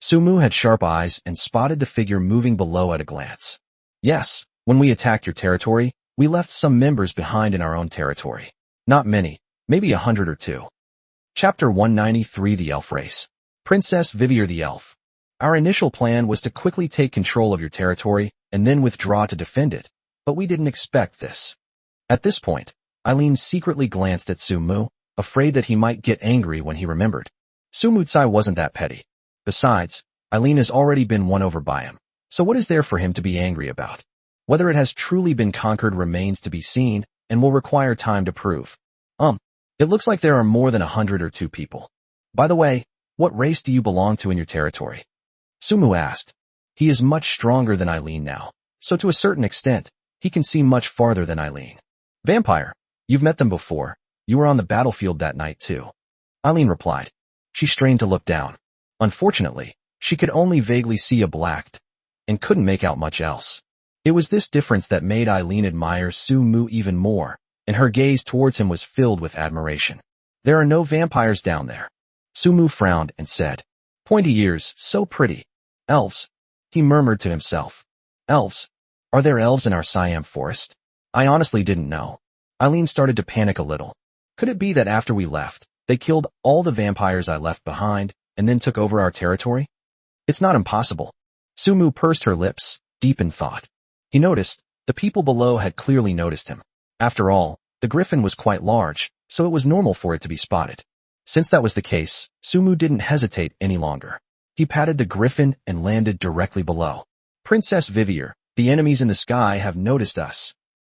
Speaker 1: Sumu had sharp eyes and spotted the figure moving below at a glance. Yes, when we attacked your territory, we left some members behind in our own territory. Not many, maybe 100 or 2. Chapter 193 The Elf Race. Princess Vivier the Elf. Our initial plan was to quickly take control of your territory and then withdraw to defend it, but we didn't expect this. At this point, Eileen secretly glanced at Sumu, afraid that he might get angry when he remembered. Sumutsai wasn't that petty. Besides, Eileen has already been won over by him, so what is there for him to be angry about? Whether it has truly been conquered remains to be seen and will require time to prove. It looks like there are more than 100 or 2 people. By the way, what race do you belong to in your territory? Sumu asked. He is much stronger than Eileen now, so to a certain extent, he can see much farther than Eileen. Vampire. You've met them before. You were on the battlefield that night too. Eileen replied. She strained to look down. Unfortunately, she could only vaguely see a black and couldn't make out much else. It was this difference that made Eileen admire Sumu even more, and her gaze towards him was filled with admiration. There are no vampires down there. Sumu frowned and said, Pointy ears, so pretty. Elves. He murmured to himself. Elves? Are there elves in our Siam forest? I honestly didn't know. Eileen started to panic a little. Could it be that after we left, they killed all the vampires I left behind and then took over our territory? It's not impossible. Sumu pursed her lips, deep in thought. He noticed, the people below had clearly noticed him. After all, the griffin was quite large, so it was normal for it to be spotted. Since that was the case, Sumu didn't hesitate any longer. He patted the griffin and landed directly below. Princess Vivier, the enemies in the sky have noticed us.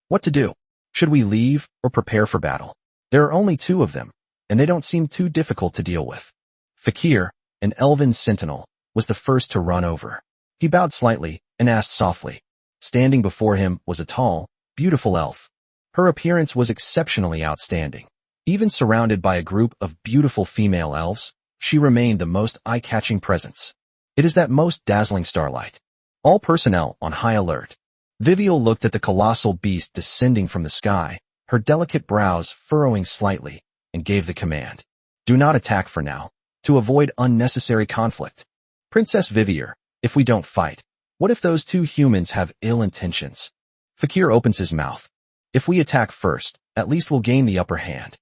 Speaker 1: What to do? Should we leave or prepare for battle? There are only 2 of them, and they don't seem too difficult to deal with. Fakir, an elven sentinel, was the first to run over. He bowed slightly and asked softly. Standing before him was a tall, beautiful elf. Her appearance was exceptionally outstanding. Even surrounded by a group of beautiful female elves, she remained the most eye-catching presence. It is that most dazzling starlight. All personnel on high alert. Viviel looked at the colossal beast descending from the sky, her delicate brows furrowing slightly, and gave the command. Do not attack for now, to avoid unnecessary conflict. Princess Vivier, if we don't fight, what if those 2 humans have ill intentions? Fakir opens his mouth. If we attack first, at least we'll gain the upper hand.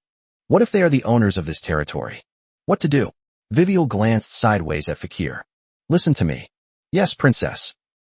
Speaker 1: What if they are the owners of this territory? What to do? Viviel glanced sideways at Fakir. Listen to me. Yes, princess.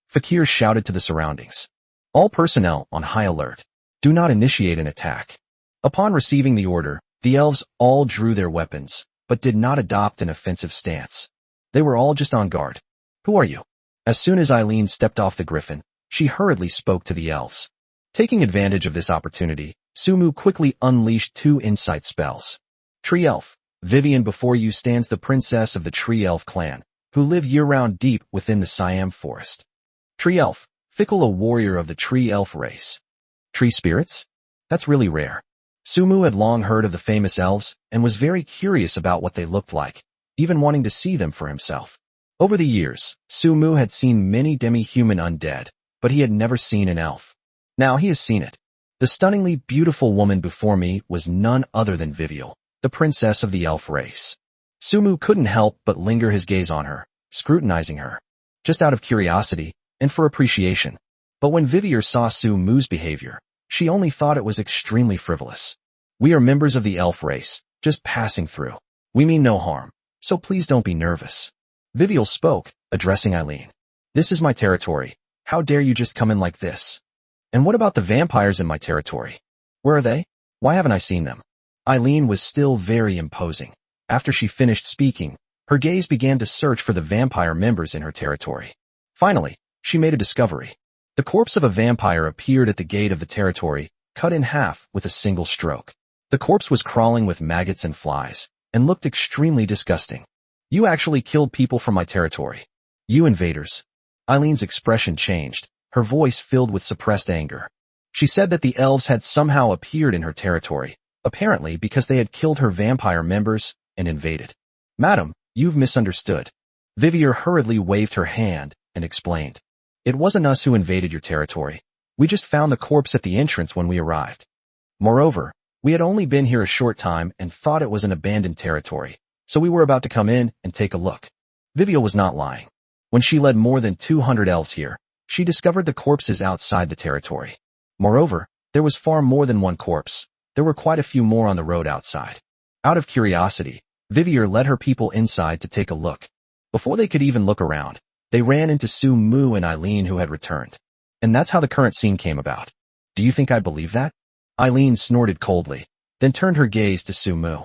Speaker 1: Fakir shouted to the surroundings. All personnel on high alert. Do not initiate an attack. Upon receiving the order, the elves all drew their weapons, but did not adopt an offensive stance. They were all just on guard. Who are you? As soon as Eileen stepped off the griffin, she hurriedly spoke to the elves. Taking advantage of this opportunity, Sumu quickly unleashed 2 insight spells. Tree Elf. Vivian, before you stands the princess of the Tree Elf clan, who live year-round deep within the Siam forest. Tree Elf. Fickle, a warrior of the Tree Elf race. Tree spirits? That's really rare. Sumu had long heard of the famous elves and was very curious about what they looked like, even wanting to see them for himself. Over the years, Sumu had seen many demi-human undead, but he had never seen an elf. Now he has seen it. The stunningly beautiful woman before me was none other than Viviel, the princess of the elf race. Sumu couldn't help but linger his gaze on her, scrutinizing her, just out of curiosity and for appreciation. But when Vivier saw Sumu's behavior, she only thought it was extremely frivolous. We are members of the elf race, just passing through. We mean no harm, so please don't be nervous. Viviel spoke, addressing Eileen. This is my territory. How dare you just come in like this? And what about the vampires in my territory? Where are they? Why haven't I seen them? Eileen was still very imposing. After she finished speaking, her gaze began to search for the vampire members in her territory. Finally, she made a discovery. The corpse of a vampire appeared at the gate of the territory, cut in half with a single stroke. The corpse was crawling with maggots and flies, and looked extremely disgusting. You actually killed people from my territory. You invaders. Eileen's expression changed, her voice filled with suppressed anger. She said that the elves had somehow appeared in her territory, apparently because they had killed her vampire members and invaded. Madam, you've misunderstood. Vivier hurriedly waved her hand and explained. It wasn't us who invaded your territory. We just found the corpse at the entrance when we arrived. Moreover, we had only been here a short time and thought it was an abandoned territory, so we were about to come in and take a look. Vivial was not lying. When she led more than 200 elves here, she discovered the corpses outside the territory. Moreover, there was far more than one corpse. There were quite a few more on the road outside. Out of curiosity, Vivier led her people inside to take a look. Before they could even look around, they ran into Su Mu and Eileen who had returned. And that's how the current scene came about. Do you think I believe that? Eileen snorted coldly, then turned her gaze to Su Mu.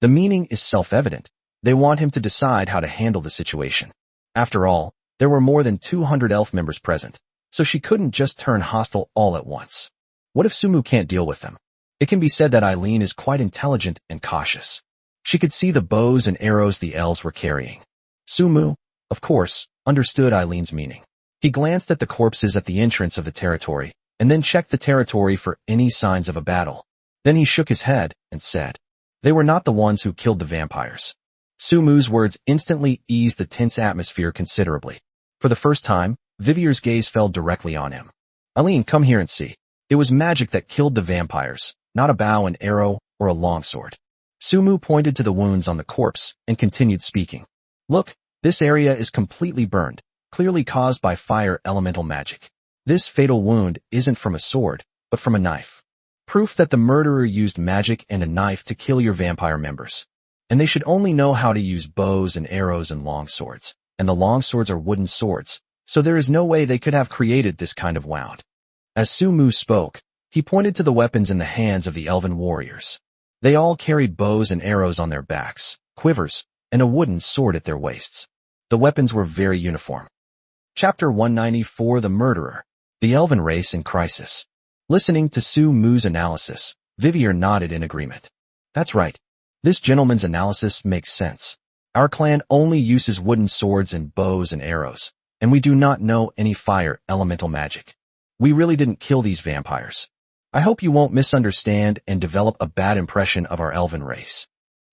Speaker 1: The meaning is self-evident. They want him to decide how to handle the situation. After all, there were more than 200 elf members present, so she couldn't just turn hostile all at once. What if Su Mu can't deal with them? It can be said that Eileen is quite intelligent and cautious. She could see the bows and arrows the elves were carrying. Su Mu, of course, understood Eileen's meaning. He glanced at the corpses at the entrance of the territory, and then checked the territory for any signs of a battle. Then he shook his head and said, "They were not the ones who killed the vampires." Su Mu's words instantly eased the tense atmosphere considerably. For the first time, Vivier's gaze fell directly on him. "Eileen, come here and see. It was magic that killed the vampires, not a bow and arrow or a longsword." Su Mu pointed to the wounds on the corpse and continued speaking. "Look, this area is completely burned, clearly caused by fire elemental magic. This fatal wound isn't from a sword, but from a knife. Proof that the murderer used magic and a knife to kill your vampire members. And they should only know how to use bows and arrows and longswords, and the longswords are wooden swords, so there is no way they could have created this kind of wound." As Su Mu spoke, he pointed to the weapons in the hands of the elven warriors. They all carried bows and arrows on their backs, quivers, and a wooden sword at their waists. The weapons were very uniform. Chapter 194: The Murderer. The Elven Race in Crisis. Listening to Su Mu's analysis, Vivier nodded in agreement. "That's right. This gentleman's analysis makes sense. Our clan only uses wooden swords and bows and arrows, and we do not know any fire elemental magic. We really didn't kill these vampires. I hope you won't misunderstand and develop a bad impression of our elven race."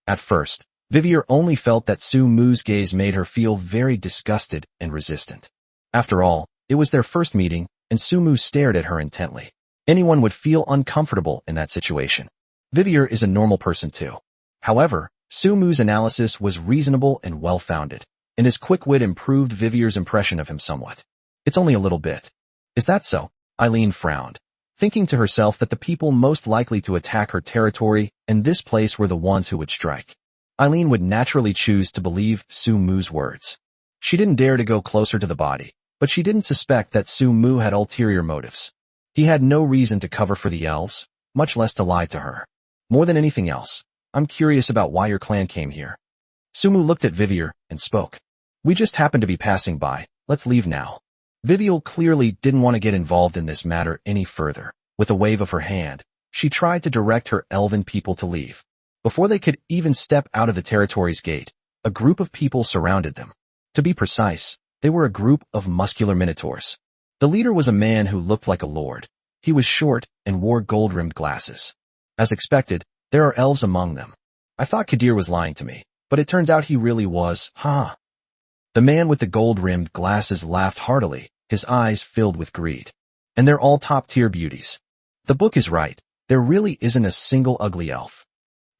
Speaker 1: At first, Vivier only felt that Su Mu's gaze made her feel very disgusted and resistant. After all, it was their first meeting, and Su Mu stared at her intently. Anyone would feel uncomfortable in that situation. Vivier is a normal person too. However, Su Mu's analysis was reasonable and well-founded, and his quick wit improved Vivier's impression of him somewhat. "It's only a little bit." "Is that so?" Eileen frowned, thinking to herself that the people most likely to attack her territory and this place were the ones who would strike. Eileen would naturally choose to believe Su Mu's words. She didn't dare to go closer to the body, but she didn't suspect that Su Mu had ulterior motives. He had no reason to cover for the elves, much less to lie to her. "More than anything else, I'm curious about why your clan came here." Su Mu looked at Vivier and spoke. "We just happened to be passing by. Let's leave now." Vivier clearly didn't want to get involved in this matter any further. With a wave of her hand, she tried to direct her elven people to leave. Before they could even step out of the territory's gate, a group of people surrounded them. To be precise, they were a group of muscular minotaurs. The leader was a man who looked like a lord. He was short and wore gold-rimmed glasses. As expected, there are elves among them. I thought Kadir was lying to me, but it turns out he really was, ha. The man with the gold-rimmed glasses laughed heartily, his eyes filled with greed. "And they're all top-tier beauties. The book is right, there really isn't a single ugly elf."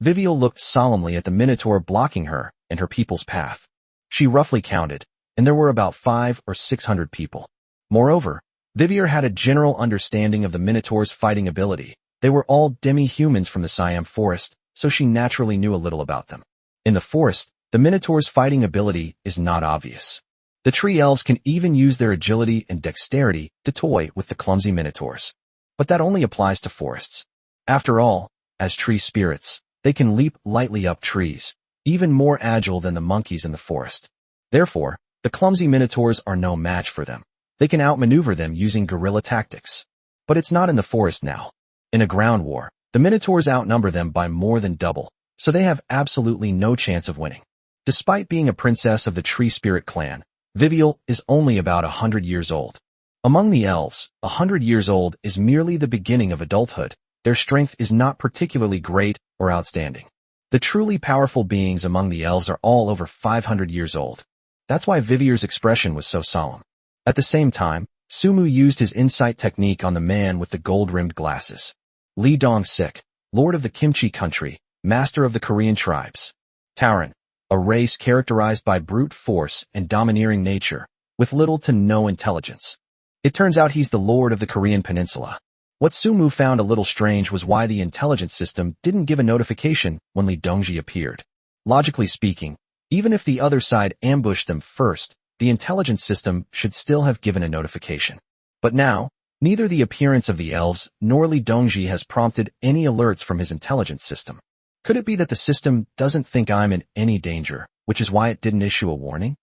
Speaker 1: Viviel looked solemnly at the minotaur blocking her and her people's path. She roughly counted, and there were about 500 or 600 people. Moreover, Vivier had a general understanding of the minotaur's fighting ability. They were all demi-humans from the Siam forest, so she naturally knew a little about them. In the forest, the minotaur's fighting ability is not obvious. The tree elves can even use their agility and dexterity to toy with the clumsy minotaurs. But that only applies to forests. After all, as tree spirits, they can leap lightly up trees, even more agile than the monkeys in the forest. Therefore, the clumsy minotaurs are no match for them. They can outmaneuver them using guerrilla tactics. But it's not in the forest now. In a ground war, the minotaurs outnumber them by more than double, so they have absolutely no chance of winning. Despite being a princess of the tree spirit clan, Viviel is only about 100 years old. Among the elves, 100 years old is merely the beginning of adulthood. Their strength is not particularly great or outstanding. The truly powerful beings among the elves are all over 500 years old. That's why Vivier's expression was so solemn. At the same time, Sumu used his insight technique on the man with the gold-rimmed glasses. Lee Dong-sik, lord of the Kimchi country, master of the Korean tribes. Taran, a race characterized by brute force and domineering nature, with little to no intelligence. It turns out he's the lord of the Korean peninsula. What Sumu found a little strange was why the intelligence system didn't give a notification when Lee Dongji appeared. Logically speaking, even if the other side ambushed them first, the intelligence system should still have given a notification. But now, neither the appearance of the elves nor Lee Dongji has prompted any alerts from his intelligence system. Could it be that the system doesn't think I'm in any danger, which is why it didn't issue a warning?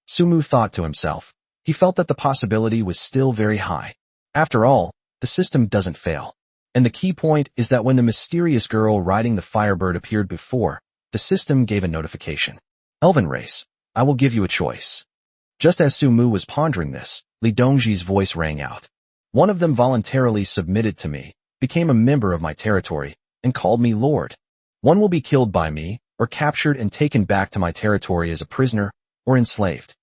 Speaker 1: Sumu thought to himself. He felt that the possibility was still very high. After all, the system doesn't fail. And the key point is that when the mysterious girl riding the Firebird appeared before, the system gave a notification. Elven race, I will give you a choice. Just as Sumu was pondering this, Lee Dongji's voice rang out. One of them voluntarily submitted to me, became a member of my territory, and called me Lord. One will be killed by me, or captured and taken back to my territory as a prisoner, or enslaved.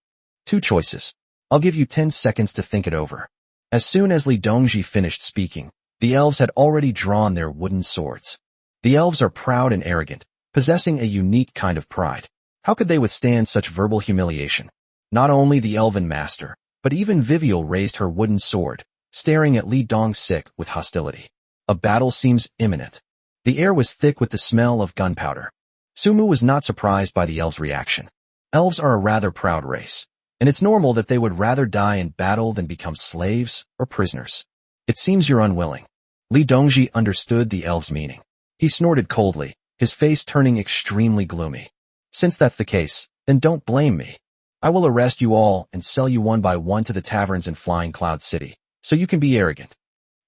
Speaker 1: 2 choices. I'll give you 10 seconds to think it over. As soon as Lee Dongji finished speaking, the elves had already drawn their wooden swords. The elves are proud and arrogant, possessing a unique kind of pride. How could they withstand such verbal humiliation? Not only the elven master, but even Vivial raised her wooden sword, staring at Lee Dong-sik with hostility. A battle seems imminent. The air was thick with the smell of gunpowder. Sumu was not surprised by the elves' reaction. Elves are a rather proud race, and it's normal that they would rather die in battle than become slaves or prisoners. It seems you're unwilling. Lee Dongji understood the elves' meaning. He snorted coldly, his face turning extremely gloomy. Since that's the case, then don't blame me. I will arrest you all and sell you one by one to the taverns in Flying Cloud City, so you can be arrogant.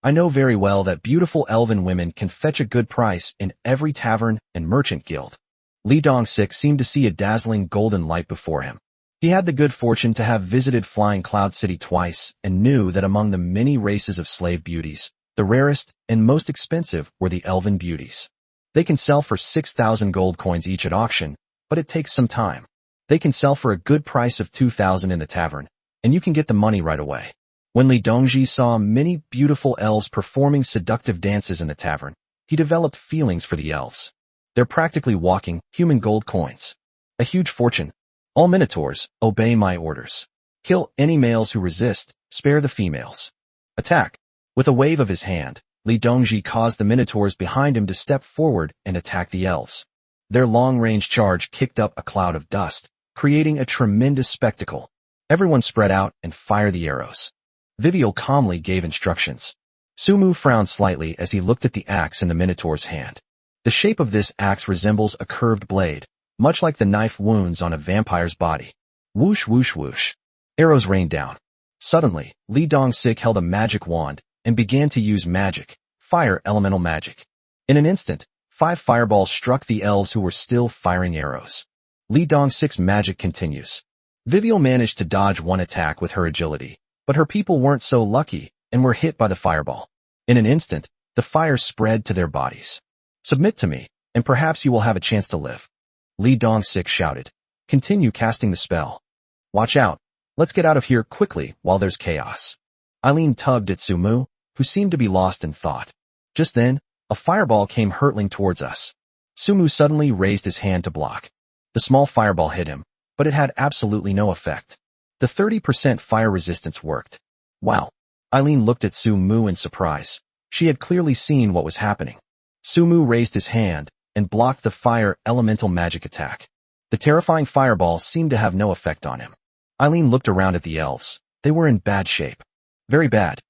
Speaker 1: I know very well that beautiful elven women can fetch a good price in every tavern and merchant guild. Lee Dong-sik seemed to see a dazzling golden light before him. He had the good fortune to have visited Flying Cloud City twice and knew that among the many races of slave beauties, the rarest and most expensive were the elven beauties. They can sell for 6,000 gold coins each at auction, but it takes some time. They can sell for a good price of 2,000 in the tavern, and you can get the money right away. When Lee Dongji saw many beautiful elves performing seductive dances in the tavern, he developed feelings for the elves. They're practically walking human gold coins. A huge fortune. All minotaurs, obey my orders. Kill any males who resist, spare the females. Attack. With a wave of his hand, Lee Dongji caused the minotaurs behind him to step forward and attack the elves. Their long-range charge kicked up a cloud of dust, creating a tremendous spectacle. Everyone spread out and fire the arrows. Vivial calmly gave instructions. Sumu frowned slightly as he looked at the axe in the minotaur's hand. The shape of this axe resembles a curved blade, much like the knife wounds on a vampire's body. Whoosh whoosh whoosh. Arrows rained down. Suddenly, Lee Dong-sik held a magic wand and began to use magic, fire elemental magic. In an instant, 5 fireballs struck the elves who were still firing arrows. Lee Dong-sik's magic continues. Vivial managed to dodge one attack with her agility, but her people weren't so lucky and were hit by the fireball. In an instant, the fire spread to their bodies. Submit to me, and perhaps you will have a chance to live. Lee Dong-sik shouted. Continue casting the spell. Watch out. Let's get out of here quickly while there's chaos. Eileen tugged at Sumu, who seemed to be lost in thought. Just then, a fireball came hurtling towards us. Sumu suddenly raised his hand to block. The small fireball hit him, but it had absolutely no effect. The 30% fire resistance worked. Wow. Eileen looked at Sumu in surprise. She had clearly seen what was happening. Sumu raised his hand and blocked the fire elemental magic attack. The terrifying fireball seemed to have no effect on him. Eileen looked around at the elves. They were in bad shape. Very bad.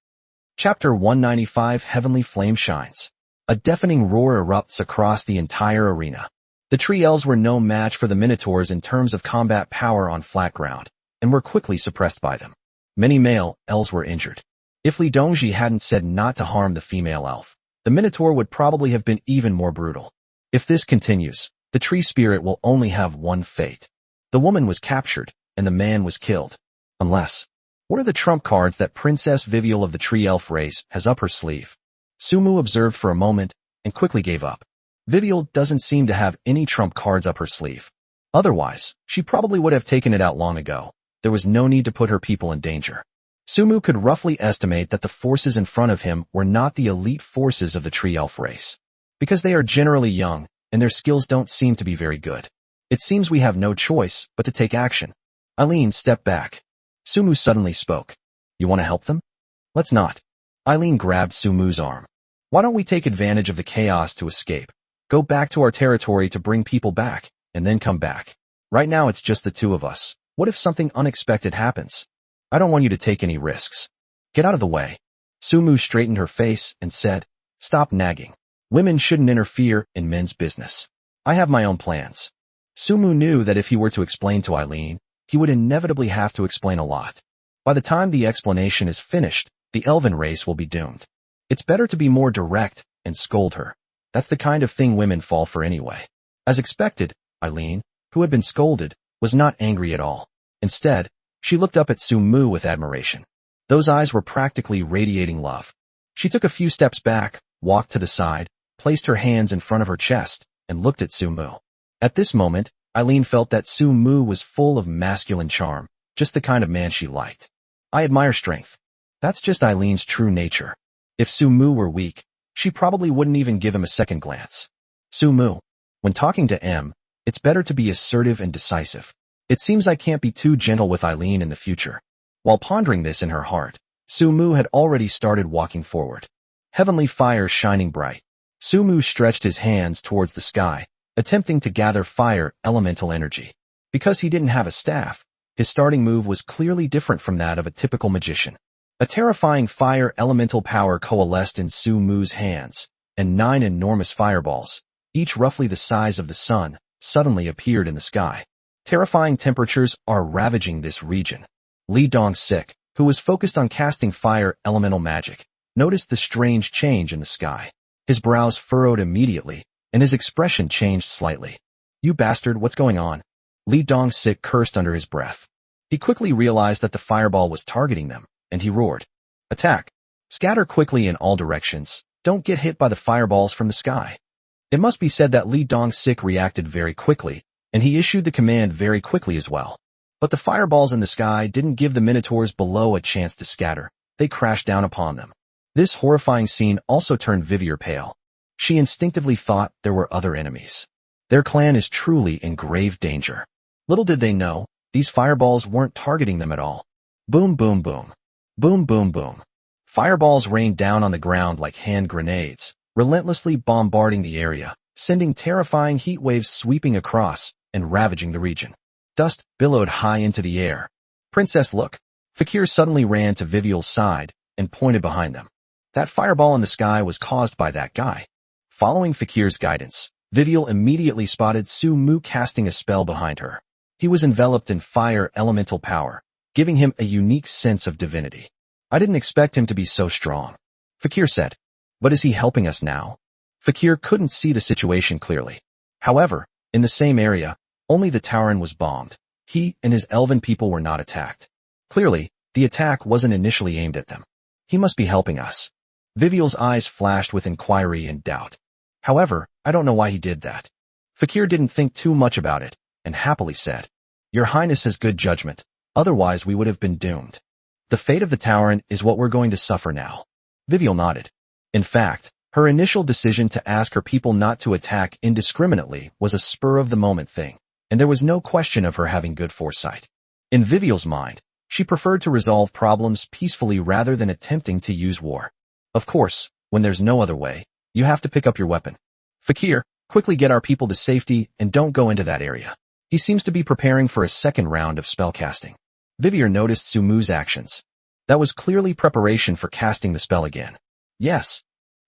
Speaker 1: Chapter 195 Heavenly Flame Shines. A deafening roar erupts across the entire arena. The tree elves were no match for the minotaurs in terms of combat power on flat ground, and were quickly suppressed by them. Many male elves were injured. If Lee Dongji hadn't said not to harm the female elf, the minotaur would probably have been even more brutal. If this continues, the tree spirit will only have one fate. The woman was captured, and the man was killed. Unless, what are the trump cards that Princess Vivial of the tree elf race has up her sleeve? Sumu observed for a moment, and quickly gave up. Vivial doesn't seem to have any trump cards up her sleeve. Otherwise, she probably would have taken it out long ago. There was no need to put her people in danger. Sumu could roughly estimate that the forces in front of him were not the elite forces of the tree elf race, because they are generally young, and their skills don't seem to be very good. It seems we have no choice but to take action. Eileen stepped back. Sumu suddenly spoke. You want to help them? Let's not. Eileen grabbed Sumu's arm. Why don't we take advantage of the chaos to escape? Go back to our territory to bring people back, and then come back. Right now it's just the two of us. What if something unexpected happens? I don't want you to take any risks. Get out of the way. Sumu straightened her face and said, Stop nagging. Women shouldn't interfere in men's business. I have my own plans. Sumu knew that if he were to explain to Eileen, he would inevitably have to explain a lot. By the time the explanation is finished, the elven race will be doomed. It's better to be more direct and scold her. That's the kind of thing women fall for anyway. As expected, Eileen, who had been scolded, was not angry at all. Instead, she looked up at Sumu with admiration. Those eyes were practically radiating love. She took a few steps back, walked to the side, placed her hands in front of her chest, and looked at Sumu. At this moment, Eileen felt that Sumu was full of masculine charm, just the kind of man she liked. I admire strength. That's just Eileen's true nature. If Sumu were weak, she probably wouldn't even give him a second glance. Sumu, when talking to M, it's better to be assertive and decisive. It seems I can't be too gentle with Eileen in the future. While pondering this in her heart, Sumu had already started walking forward. Heavenly fire shining bright. Sumu stretched his hands towards the sky, attempting to gather fire elemental energy. Because he didn't have a staff, his starting move was clearly different from that of a typical magician. A terrifying fire elemental power coalesced in Sumu's hands, and 9 enormous fireballs, each roughly the size of the sun, suddenly appeared in the sky. Terrifying temperatures are ravaging this region. Li Dong-sik, who was focused on casting fire elemental magic, noticed the strange change in the sky. His brows furrowed immediately, and his expression changed slightly. You bastard, what's going on? Li Dong-sik cursed under his breath. He quickly realized that the fireball was targeting them, and he roared. Attack! Scatter quickly in all directions. Don't get hit by the fireballs from the sky. It must be said that Li Dong-sik reacted very quickly, and he issued the command very quickly as well. But the fireballs in the sky didn't give the minotaurs below a chance to scatter. They crashed down upon them. This horrifying scene also turned Vivier pale. She instinctively thought there were other enemies. Their clan is truly in grave danger. Little did they know, these fireballs weren't targeting them at all. Boom, boom, boom. Boom, boom, boom. Fireballs rained down on the ground like hand grenades, relentlessly bombarding the area, sending terrifying heat waves sweeping across and ravaging the region. Dust billowed high into the air. Princess, look. Fakir suddenly ran to Viviel's side and pointed behind them. That fireball in the sky was caused by that guy. Following Fakir's guidance, Viviel immediately spotted Sumu casting a spell behind her. He was enveloped in fire elemental power, giving him a unique sense of divinity. I didn't expect him to be so strong. Fakir said. But is he helping us now? Fakir couldn't see the situation clearly. However, in the same area, only the Tauren was bombed. He and his elven people were not attacked. Clearly, the attack wasn't initially aimed at them. He must be helping us. Viviel's eyes flashed with inquiry and doubt. However, I don't know why he did that. Fakir didn't think too much about it, and happily said, Your Highness has good judgment, otherwise we would have been doomed. The fate of the Tauren is what we're going to suffer now. Viviel nodded. In fact, her initial decision to ask her people not to attack indiscriminately was a spur-of-the-moment thing, and there was no question of her having good foresight. In Viviel's mind, she preferred to resolve problems peacefully rather than attempting to use war. Of course, when there's no other way, you have to pick up your weapon. Fakir, quickly get our people to safety and don't go into that area. He seems to be preparing for a second round of spellcasting. Vivier noticed Sumu's actions. That was clearly preparation for casting the spell again. Yes.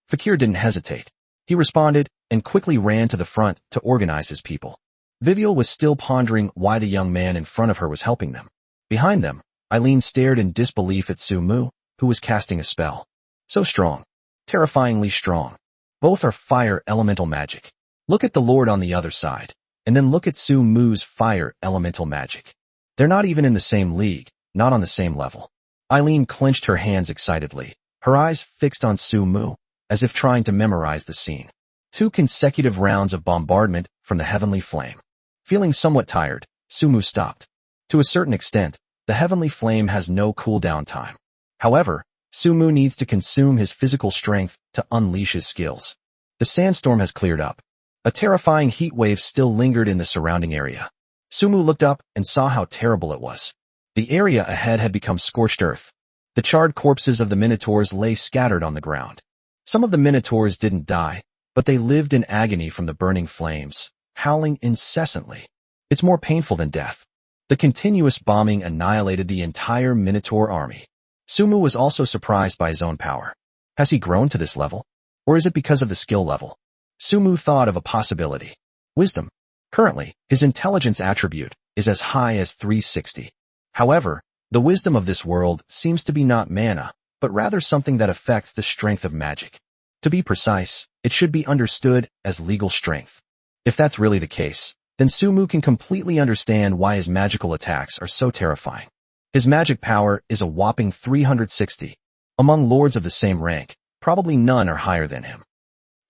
Speaker 1: Fakir didn't hesitate. He responded and quickly ran to the front to organize his people. Viviel was still pondering why the young man in front of her was helping them. Behind them, Eileen stared in disbelief at Sumu, who was casting a spell. So strong. Terrifyingly strong. Both are fire elemental magic. Look at the Lord on the other side, and then look at Sumu's fire elemental magic. They're not even in the same league, not on the same level. Eileen clenched her hands excitedly, her eyes fixed on Sumu, as if trying to memorize the scene. 2 consecutive rounds of bombardment from the heavenly flame. Feeling somewhat tired, Sumu stopped. To a certain extent, the heavenly flame has no cooldown time. However, Sumu needs to consume his physical strength to unleash his skills. The sandstorm has cleared up. A terrifying heat wave still lingered in the surrounding area. Sumu looked up and saw how terrible it was. The area ahead had become scorched earth. The charred corpses of the minotaurs lay scattered on the ground. Some of the minotaurs didn't die, but they lived in agony from the burning flames, howling incessantly. It's more painful than death. The continuous bombing annihilated the entire minotaur army. Sumu was also surprised by his own power. Has he grown to this level? Or is it because of the skill level? Sumu thought of a possibility. Wisdom. Currently, his intelligence attribute is as high as 360. However, the wisdom of this world seems to be not mana, but rather something that affects the strength of magic. To be precise, it should be understood as legal strength. If that's really the case, then Sumu can completely understand why his magical attacks are so terrifying. His magic power is a whopping 360. Among lords of the same rank, probably none are higher than him.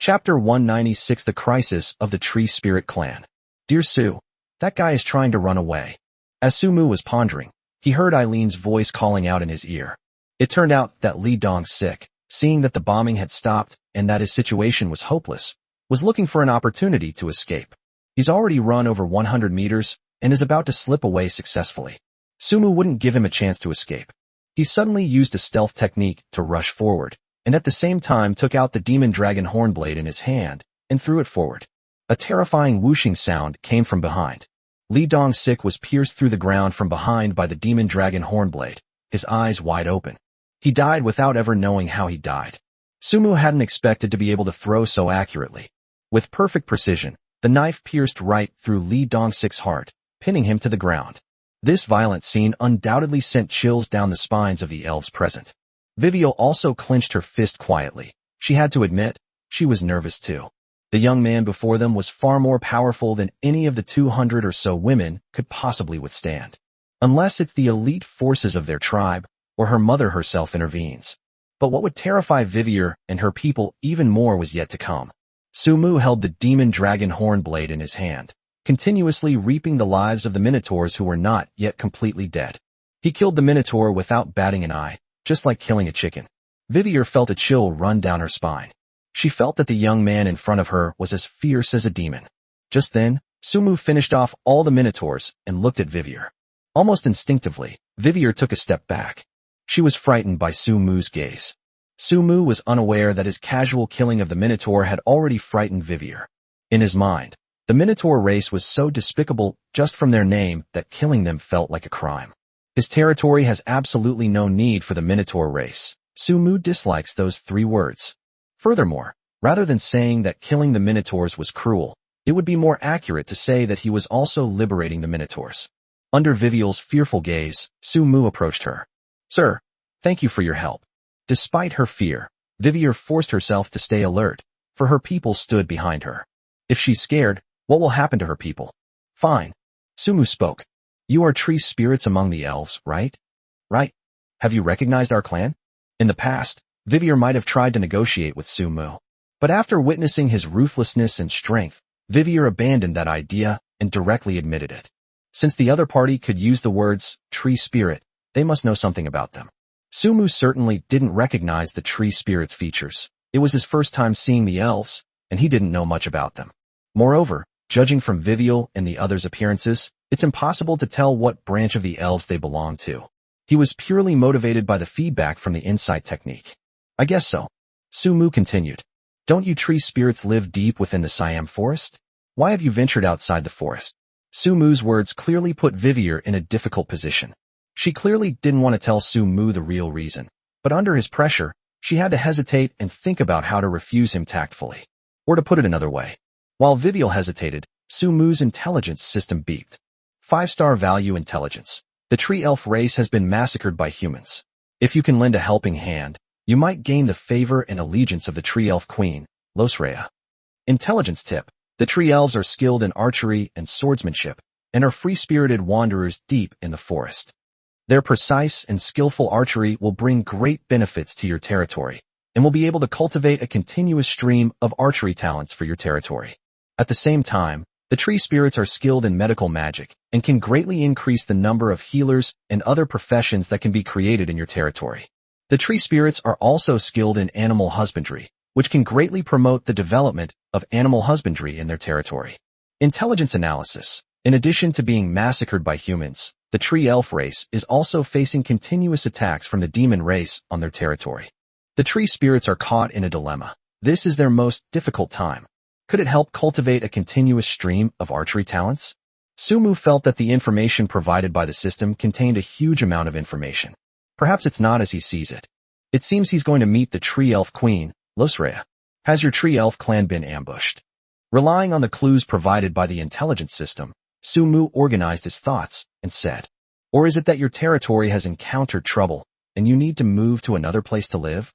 Speaker 1: Chapter 196 The Crisis of the Tree Spirit Clan. Dear Su, that guy is trying to run away. As Sumu was pondering, he heard Eileen's voice calling out in his ear. It turned out that Li Dong-sik, seeing that the bombing had stopped and that his situation was hopeless, was looking for an opportunity to escape. He's already run over 100 meters and is about to slip away successfully. Sumu wouldn't give him a chance to escape. He suddenly used a stealth technique to rush forward, and at the same time took out the demon dragon hornblade in his hand and threw it forward. A terrifying whooshing sound came from behind. Li Dong-sik was pierced through the ground from behind by the demon dragon hornblade, his eyes wide open. He died without ever knowing how he died. Sumu hadn't expected to be able to throw so accurately. With perfect precision, the knife pierced right through Li Dong-sik's heart, pinning him to the ground. This violent scene undoubtedly sent chills down the spines of the elves present. Vivial also clenched her fist quietly. She had to admit, she was nervous too. The young man before them was far more powerful than any of the 200 or so women could possibly withstand. Unless it's the elite forces of their tribe, or her mother herself intervenes. But what would terrify Vivier and her people even more was yet to come. Sumu held the demon dragon hornblade in his hand, continuously reaping the lives of the minotaurs who were not yet completely dead. He killed the minotaur without batting an eye, just like killing a chicken. Vivier felt a chill run down her spine. She felt that the young man in front of her was as fierce as a demon. Just then, Sumu finished off all the minotaurs and looked at Vivier. Almost instinctively, Vivier took a step back. She was frightened by Sumu's gaze. Sumu was unaware that his casual killing of the minotaur had already frightened Vivier. In his mind, the minotaur race was so despicable just from their name that killing them felt like a crime. His territory has absolutely no need for the minotaur race. Sumu dislikes those 3 words. Furthermore, rather than saying that killing the minotaurs was cruel, it would be more accurate to say that he was also liberating the minotaurs. Under Vivial's fearful gaze, Sumu approached her. Sir, thank you for your help. Despite her fear, Vivier forced herself to stay alert, for her people stood behind her. If she's scared, what will happen to her people? Fine. Sumu spoke. You are tree spirits among the elves, right? Right. Have you recognized our clan? In the past, Vivier might have tried to negotiate with Sumu. But after witnessing his ruthlessness and strength, Vivier abandoned that idea and directly admitted it. Since the other party could use the words, tree spirit, they must know something about them. Sumu certainly didn't recognize the tree spirit's features. It was his first time seeing the elves, and he didn't know much about them. Moreover, judging from Vivial and the others' appearances, it's impossible to tell what branch of the elves they belong to. He was purely motivated by the feedback from the insight technique. I guess so. Sumu continued. Don't you tree spirits live deep within the Siam forest? Why have you ventured outside the forest? Sumu's words clearly put Vivier in a difficult position. She clearly didn't want to tell Sumu the real reason, but under his pressure, she had to hesitate and think about how to refuse him tactfully. Or to put it another way. While Vivial hesitated, Sumu's intelligence system beeped. 5-star value intelligence. The tree elf race has been massacred by humans. If you can lend a helping hand, you might gain the favor and allegiance of the tree elf queen, Losrea. Intelligence tip. The tree elves are skilled in archery and swordsmanship, and are free-spirited wanderers deep in the forest. Their precise and skillful archery will bring great benefits to your territory, and will be able to cultivate a continuous stream of archery talents for your territory. At the same time, the tree spirits are skilled in medical magic, and can greatly increase the number of healers and other professions that can be created in your territory. The tree spirits are also skilled in animal husbandry, which can greatly promote the development of animal husbandry in their territory. Intelligence analysis. In addition to being massacred by humans, the tree elf race is also facing continuous attacks from the demon race on their territory. The tree spirits are caught in a dilemma. This is their most difficult time. Could it help cultivate a continuous stream of archery talents? Sumu felt that the information provided by the system contained a huge amount of information. Perhaps it's not as he sees it. It seems he's going to meet the tree elf queen, Losrea. Has your tree elf clan been ambushed? Relying on the clues provided by the intelligence system, Sumu organized his thoughts and said, or is it that your territory has encountered trouble and you need to move to another place to live?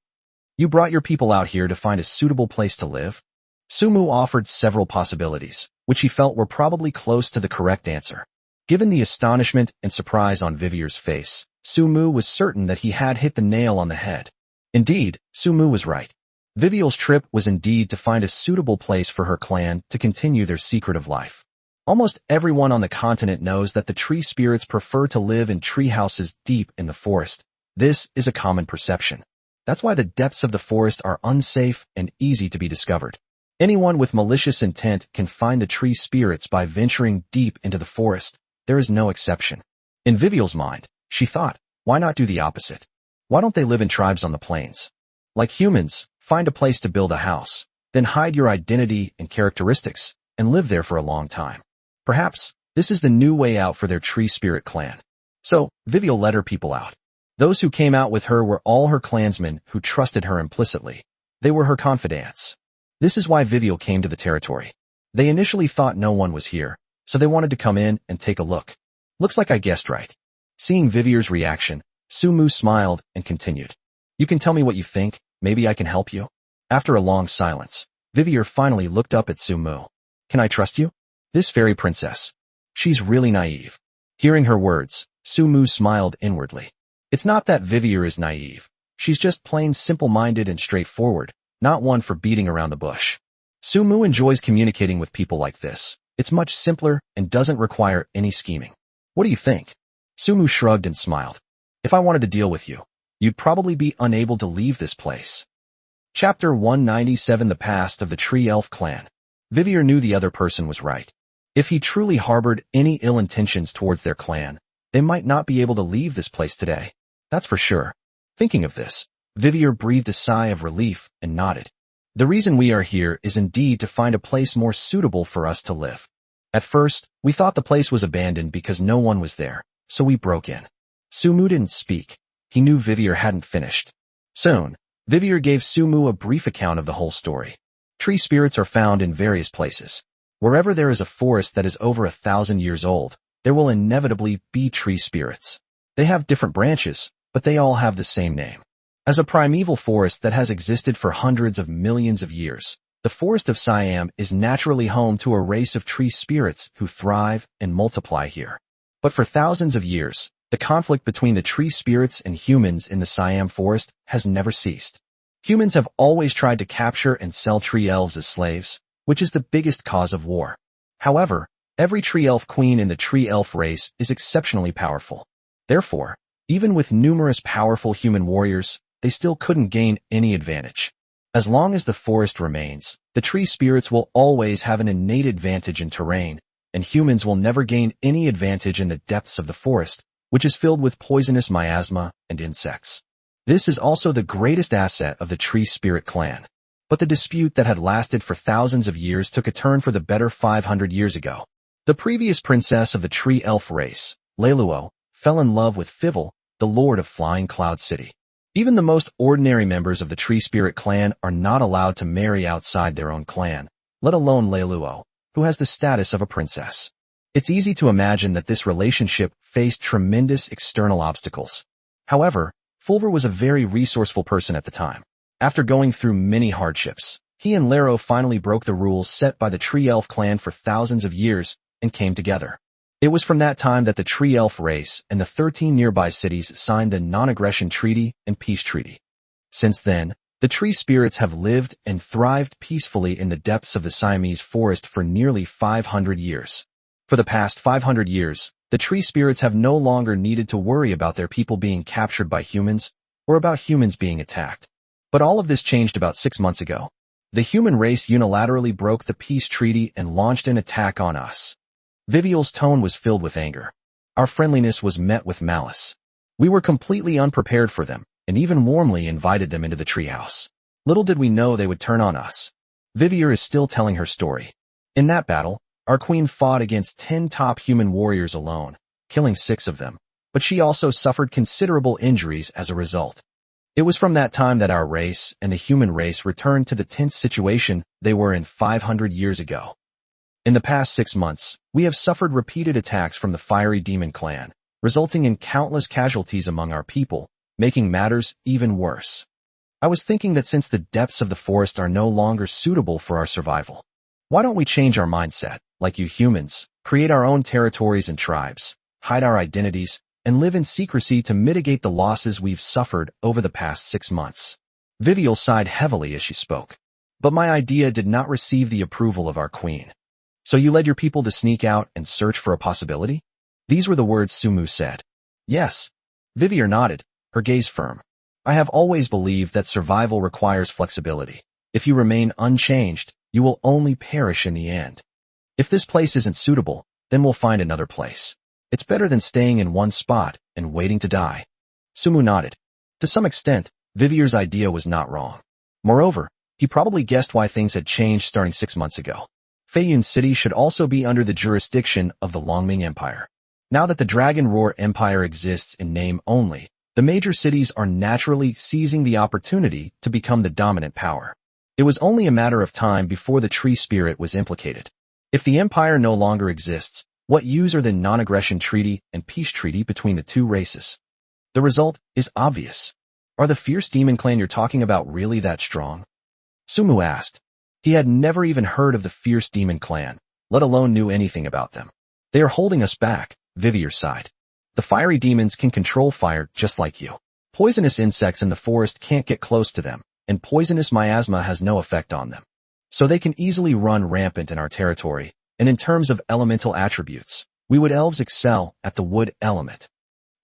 Speaker 1: You brought your people out here to find a suitable place to live? Sumu offered several possibilities, which he felt were probably close to the correct answer. Given the astonishment and surprise on Vivier's face, Sumu was certain that he had hit the nail on the head. Indeed, Sumu was right. Viviel's trip was indeed to find a suitable place for her clan to continue their secret of life. Almost everyone on the continent knows that the tree spirits prefer to live in tree houses deep in the forest. This is a common perception. That's why the depths of the forest are unsafe and easy to be discovered. Anyone with malicious intent can find the tree spirits by venturing deep into the forest. There is no exception. In Viviel's mind, she thought, why not do the opposite? Why don't they live in tribes on the plains? Like humans, find a place to build a house, then hide your identity and characteristics, and live there for a long time. Perhaps, this is the new way out for their tree spirit clan. So, Viviel led her people out. Those who came out with her were all her clansmen who trusted her implicitly. They were her confidants. This is why Viviel came to the territory. They initially thought no one was here, so they wanted to come in and take a look. Looks like I guessed right. Seeing Vivier's reaction, Sumu smiled and continued. You can tell me what you think, maybe I can help you? After a long silence, Vivier finally looked up at Sumu. Can I trust you? This fairy princess. She's really naive. Hearing her words, Sumu smiled inwardly. It's not that Vivier is naive. She's just plain simple-minded and straightforward, not one for beating around the bush. Sumu enjoys communicating with people like this. It's much simpler and doesn't require any scheming. What do you think? Sumu shrugged and smiled. If I wanted to deal with you, you'd probably be unable to leave this place. Chapter 197 The Past of the Tree Elf Clan. Vivier knew the other person was right. If he truly harbored any ill intentions towards their clan, they might not be able to leave this place today. That's for sure. Thinking of this, Vivier breathed a sigh of relief and nodded. The reason we are here is indeed to find a place more suitable for us to live. At first, we thought the place was abandoned because no one was there, so we broke in. Sumu didn't speak. He knew Vivier hadn't finished. Soon, Vivier gave Sumu a brief account of the whole story. Tree spirits are found in various places. Wherever there is a forest that is over 1,000 years old, there will inevitably be tree spirits. They have different branches, but they all have the same name. As a primeval forest that has existed for hundreds of millions of years, the forest of Siam is naturally home to a race of tree spirits who thrive and multiply here. But for thousands of years, the conflict between the tree spirits and humans in the Siam forest has never ceased. Humans have always tried to capture and sell tree elves as slaves, which is the biggest cause of war. However, every tree elf queen in the tree elf race is exceptionally powerful. Therefore, even with numerous powerful human warriors, they still couldn't gain any advantage. As long as the forest remains, the tree spirits will always have an innate advantage in terrain, and humans will never gain any advantage in the depths of the forest, which is filled with poisonous miasma and insects. This is also the greatest asset of the tree spirit clan. But the dispute that had lasted for thousands of years took a turn for the better 500 years ago. The previous princess of the tree elf race, Leluo, fell in love with Fivel, the lord of Flying Cloud City. Even the most ordinary members of the tree spirit clan are not allowed to marry outside their own clan, let alone Leluo, who has the status of a princess. It's easy to imagine that this relationship faced tremendous external obstacles. However, Fulver was a very resourceful person at the time. After going through many hardships, he and Lero finally broke the rules set by the Tree Elf clan for thousands of years and came together. It was from that time that the Tree Elf race and the 13 nearby cities signed the Non-Aggression Treaty and Peace Treaty. Since then, the tree spirits have lived and thrived peacefully in the depths of the Siamese forest for nearly 500 years. For the past 500 years, the tree spirits have no longer needed to worry about their people being captured by humans. or about humans being attacked. But all of this changed about 6 months ago. The human race unilaterally broke the peace treaty and launched an attack on us. Viviel's tone was filled with anger. Our friendliness was met with malice. We were completely unprepared for them, and even warmly invited them into the treehouse. Little did we know they would turn on us. Vivier is still telling her story. In that battle, our queen fought against 10 top human warriors alone, killing 6 of them, but she also suffered considerable injuries as a result. It was from that time that our race and the human race returned to the tense situation they were in 500 years ago. In the past 6 months, we have suffered repeated attacks from the fiery demon clan, resulting in countless casualties among our people, making matters even worse. I was thinking that since the depths of the forest are no longer suitable for our survival, why don't we change our mindset, like you humans, create our own territories and tribes, hide our identities, and live in secrecy to mitigate the losses we've suffered over the past 6 months. Viviel sighed heavily as she spoke. But my idea did not receive the approval of our queen. So you led your people to sneak out and search for a possibility? These were the words Sumu said. Yes. Vivier nodded, her gaze firm. I have always believed that survival requires flexibility. If you remain unchanged, you will only perish in the end. If this place isn't suitable, then we'll find another place. It's better than staying in one spot and waiting to die. Sumu nodded. To some extent, Vivier's idea was not wrong. Moreover, he probably guessed why things had changed starting 6 months ago. Feiyun City should also be under the jurisdiction of the Longming Empire. Now that the Dragon Roar Empire exists in name only, the major cities are naturally seizing the opportunity to become the dominant power. It was only a matter of time before the tree spirit was implicated. If the empire no longer exists, what use are the non-aggression treaty and peace treaty between the two races? The result is obvious. Are the fierce demon clan you're talking about really that strong? Sumu asked. He had never even heard of the fierce demon clan, let alone knew anything about them. They are holding us back, Vivier sighed. The fiery demons can control fire just like you. Poisonous insects in the forest can't get close to them, and poisonous miasma has no effect on them. So they can easily run rampant in our territory. And in terms of elemental attributes, we would elves excel at the wood element.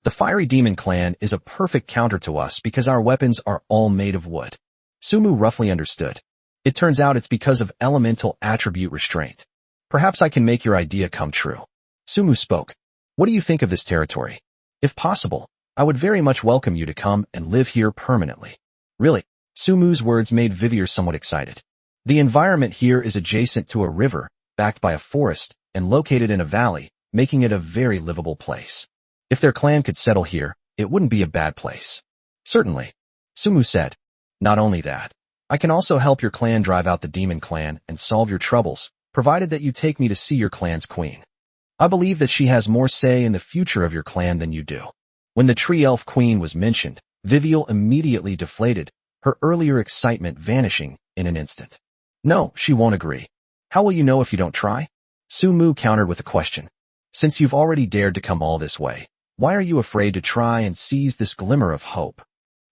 Speaker 1: The fiery demon clan is a perfect counter to us because our weapons are all made of wood. Sumu roughly understood. It turns out it's because of elemental attribute restraint. Perhaps I can make your idea come true. Sumu spoke. What do you think of this territory? If possible, I would very much welcome you to come and live here permanently. Really? Sumu's words made Vivier somewhat excited. The environment here is adjacent to a river, backed by a forest, and located in a valley, making it a very livable place. If their clan could settle here, it wouldn't be a bad place. Certainly. Sumu said. Not only that, I can also help your clan drive out the demon clan and solve your troubles, provided that you take me to see your clan's queen. I believe that she has more say in the future of your clan than you do. When the tree elf queen was mentioned, Viviel immediately deflated, her earlier excitement vanishing in an instant. No, she won't agree. How will you know if you don't try? Sumu countered with a question. Since you've already dared to come all this way, why are you afraid to try and seize this glimmer of hope?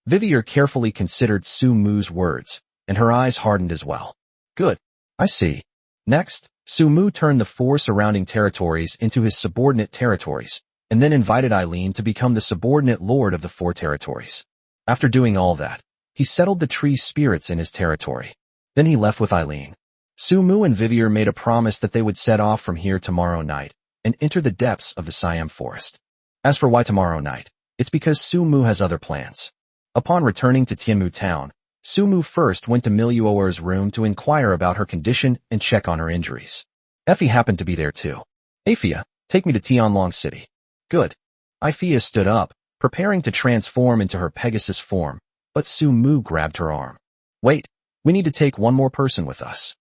Speaker 1: Vivier carefully considered Sumu's words, and her eyes hardened as well. Good. I see. Next, Sumu turned the 4 surrounding territories into his subordinate territories, and then invited Eileen to become the subordinate lord of the 4 territories. After doing all that, he settled the tree spirits in his territory. Then he left with Eileen. Sumu and Vivier made a promise that they would set off from here tomorrow night and enter the depths of the Siam forest. As for why tomorrow night, it's because Sumu has other plans. Upon returning to Tianmu town, Sumu first went to Miluoer's room to inquire about her condition and check on her injuries. Effie happened to be there too. Aphia, take me to Tianlong City. Good. Aphia stood up, preparing to transform into her Pegasus form, but Sumu grabbed her arm. Wait, we need to take one more person with us.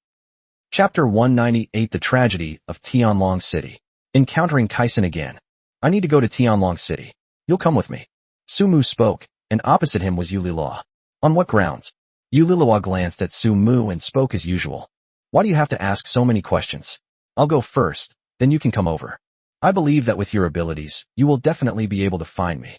Speaker 1: Chapter 198 The Tragedy of Tianlong City. Encountering Kaisen again. I need to go to Tianlong City. You'll come with me. Sumu spoke, and opposite him was Yulilua. On what grounds? Yulilua glanced at Sumu and spoke as usual. Why do you have to ask so many questions? I'll go first, then you can come over. I believe that with your abilities, you will definitely be able to find me.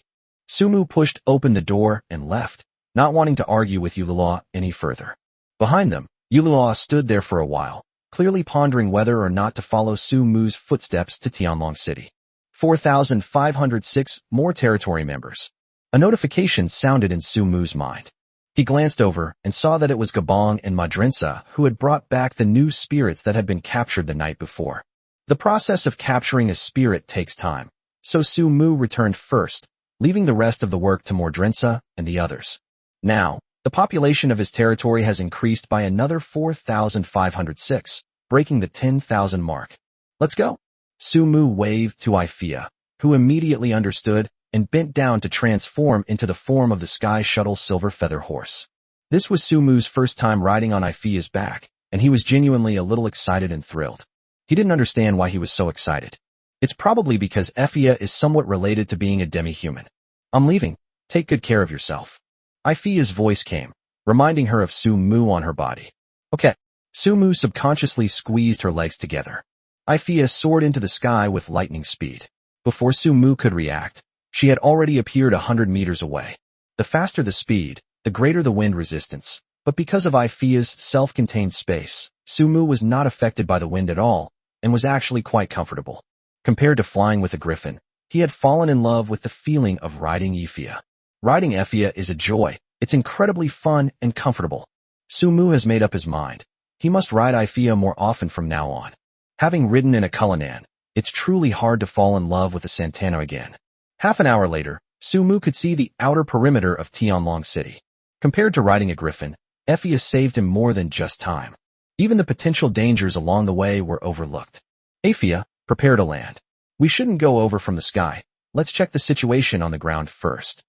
Speaker 1: Sumu pushed open the door and left, not wanting to argue with Yulilua any further. Behind them, Yulilua stood there for a while, clearly pondering whether or not to follow Sumu's footsteps to Tianlong City. 4,506 more territory members. A notification sounded in Sumu's mind. He glanced over and saw that it was Gabong and Madrinsa who had brought back the new spirits that had been captured the night before. The process of capturing a spirit takes time, so Sumu returned first, leaving the rest of the work to Madrinsa and the others. Now, the population of his territory has increased by another 4,506, breaking the 10,000 mark. Let's go. Sumu waved to Ifia, who immediately understood and bent down to transform into the form of the Sky Shuttle Silver Feather Horse. This was Sumu's first time riding on Ifia's back, and he was genuinely a little excited and thrilled. He didn't understand why he was so excited. It's probably because Ifia is somewhat related to being a demi-human. I'm leaving. Take good care of yourself. Ifia's voice came, reminding her of Sumu on her body. Okay. Sumu subconsciously squeezed her legs together. Ifia soared into the sky with lightning speed. Before Sumu could react, she had already appeared 100 meters away. The faster the speed, the greater the wind resistance, but because of Ifia's self-contained space, Sumu was not affected by the wind at all, and was actually quite comfortable. Compared to flying with a griffin, he had fallen in love with the feeling of riding Ifia. Riding Ifia is a joy. It's incredibly fun and comfortable. Sumu has made up his mind. He must ride Ifia more often from now on. Having ridden in a Cullinan, it's truly hard to fall in love with a Santana again. Half an hour later, Sumu could see the outer perimeter of Tianlong City. Compared to riding a griffin, Ifia saved him more than just time. Even the potential dangers along the way were overlooked. Ifia, prepare to land. We shouldn't go over from the sky. Let's check the situation on the ground first.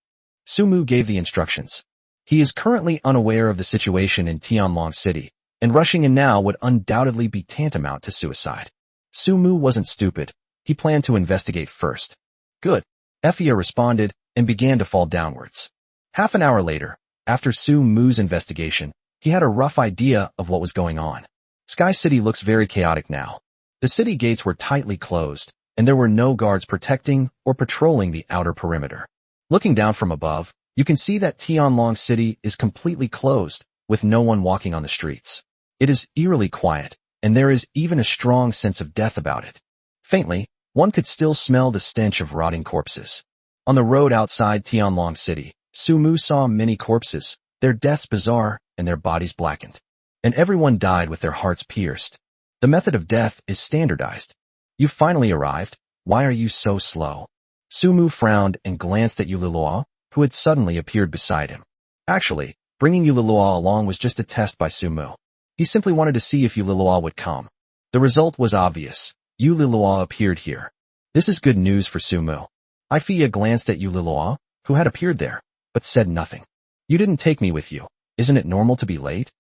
Speaker 1: Sumu gave the instructions. He is currently unaware of the situation in Tianlong City, and rushing in now would undoubtedly be tantamount to suicide. Sumu wasn't stupid. He planned to investigate first. Good. Ifia responded and began to fall downwards. Half an hour later, after Sumu's investigation, he had a rough idea of what was going on. Sky City looks very chaotic now. The city gates were tightly closed, and there were no guards protecting or patrolling the outer perimeter. Looking down from above, you can see that Tianlong City is completely closed, with no one walking on the streets. It is eerily quiet, and there is even a strong sense of death about it. Faintly, one could still smell the stench of rotting corpses. On the road outside Tianlong City, Sumu saw many corpses, their deaths bizarre and their bodies blackened. And everyone died with their hearts pierced. The method of death is standardized. You finally arrived. Why are you so slow? Sumu frowned and glanced at Yuliloa, who had suddenly appeared beside him. Actually, bringing Yuliloa along was just a test by Sumu. He simply wanted to see if Yuliloa would come. The result was obvious. Yuliloa appeared here. This is good news for Sumu. Ifia glanced at Yuliloa, who had appeared there, but said nothing. You didn't take me with you. Isn't it normal to be late?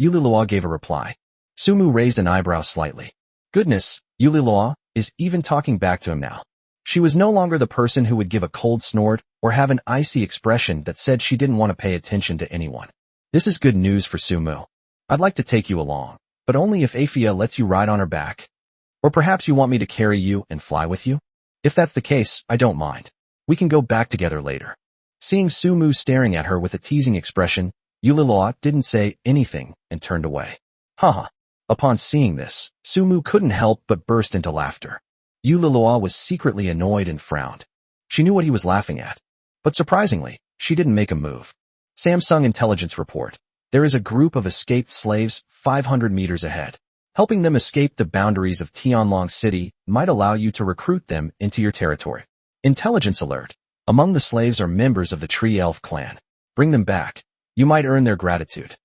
Speaker 1: Yuliloa gave a reply. Sumu raised an eyebrow slightly. Goodness, Yuliloa is even talking back to him now. She was no longer the person who would give a cold snort or have an icy expression that said she didn't want to pay attention to anyone. This is good news for Sumu. I'd like to take you along, but only if Ifia lets you ride on her back. Or perhaps you want me to carry you and fly with you? If that's the case, I don't mind. We can go back together later. Seeing Sumu staring at her with a teasing expression, Yuliloa didn't say anything and turned away. Haha. Upon seeing this, Sumu couldn't help but burst into laughter. Yuliloa was secretly annoyed and frowned. She knew what he was laughing at. But surprisingly, she didn't make a move. Samsung Intelligence Report. There is a group of escaped slaves 500 meters ahead. Helping them escape the boundaries of Tianlong City might allow you to recruit them into your territory. Intelligence alert. Among the slaves are members of the Tree Elf clan. Bring them back. You might earn their gratitude.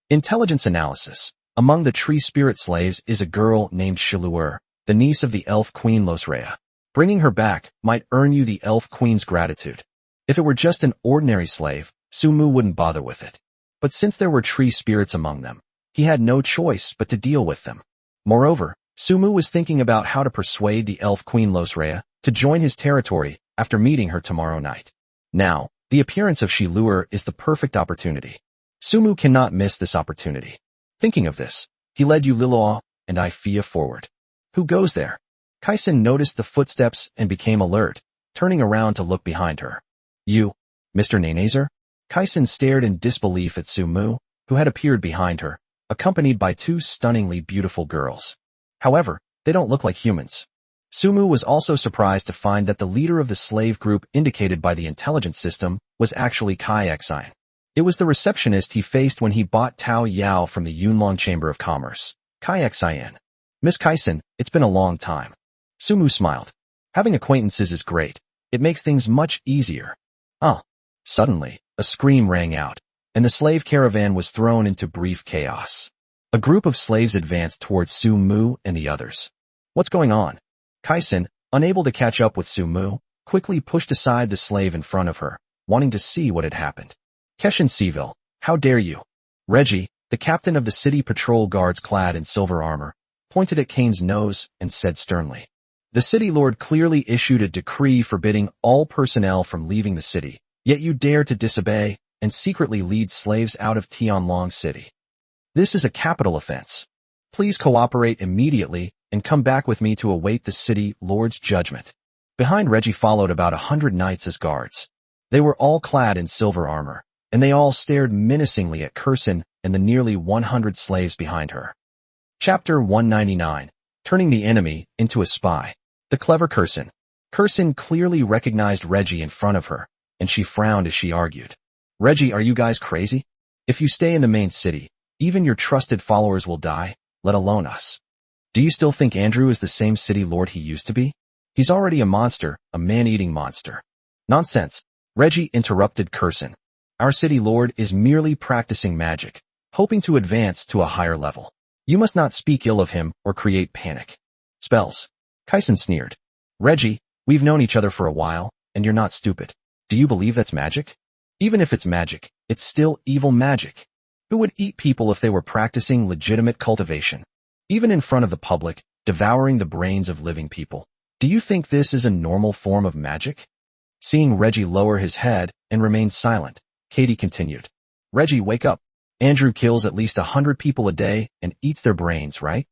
Speaker 1: Intelligence analysis. Among the tree spirit slaves is a girl named Shiluer, the niece of the elf queen Losrea. Bringing her back might earn you the elf queen's gratitude. If it were just an ordinary slave, Sumu wouldn't bother with it. But since there were tree spirits among them, he had no choice but to deal with them. Moreover, Sumu was thinking about how to persuade the elf queen Losrea to join his territory after meeting her tomorrow night. Now, the appearance of Shiluer is the perfect opportunity. Sumu cannot miss this opportunity. Thinking of this, he led Yuliloa and Ifia forward. Who goes there? Kaisen noticed the footsteps and became alert, turning around to look behind her. You, Mr. Nenezer? Kaisen stared in disbelief at Sumu, who had appeared behind her, accompanied by two stunningly beautiful girls. However, they don't look like humans. Sumu was also surprised to find that the leader of the slave group indicated by the intelligence system was actually Kai Xian. It was the receptionist he faced when he bought Tao Yao from the Yunlong Chamber of Commerce. Kai Xian. Miss Kaisen, it's been a long time. Sumu smiled. Having acquaintances is great. It makes things much easier. Oh. Suddenly, a scream rang out, and the slave caravan was thrown into brief chaos. A group of slaves advanced towards Sumu and the others. What's going on? Kaisen, unable to catch up with Sumu, quickly pushed aside the slave in front of her, wanting to see what had happened. Keshin Seville, how dare you? Reggie, the captain of the city patrol guards clad in silver armor, pointed at Kane's nose and said sternly. The city lord clearly issued a decree forbidding all personnel from leaving the city, yet you dare to disobey and secretly lead slaves out of Tianlong City. This is a capital offense. Please cooperate immediately and come back with me to await the city lord's judgment. Behind Reggie followed about 100 knights as guards. They were all clad in silver armor, and they all stared menacingly at Kursin and the nearly 100 slaves behind her. Chapter 199. Turning the enemy into a spy. The clever Kursin. Kursin clearly recognized Reggie in front of her, and she frowned as she argued. Reggie, are you guys crazy? If you stay in the main city, even your trusted followers will die, let alone us. Do you still think Andrew is the same city lord he used to be? He's already a monster, a man-eating monster. Nonsense. Reggie interrupted Kursin. Our city lord is merely practicing magic, hoping to advance to a higher level. You must not speak ill of him or create panic. Spells. Kaisen sneered. Reggie, we've known each other for a while, and you're not stupid. Do you believe that's magic? Even if it's magic, it's still evil magic. Who would eat people if they were practicing legitimate cultivation? Even in front of the public, devouring the brains of living people. Do you think this is a normal form of magic? Seeing Reggie lower his head and remain silent, Katie continued. Reggie, wake up. Andrew kills at least 100 people a day and eats their brains, right?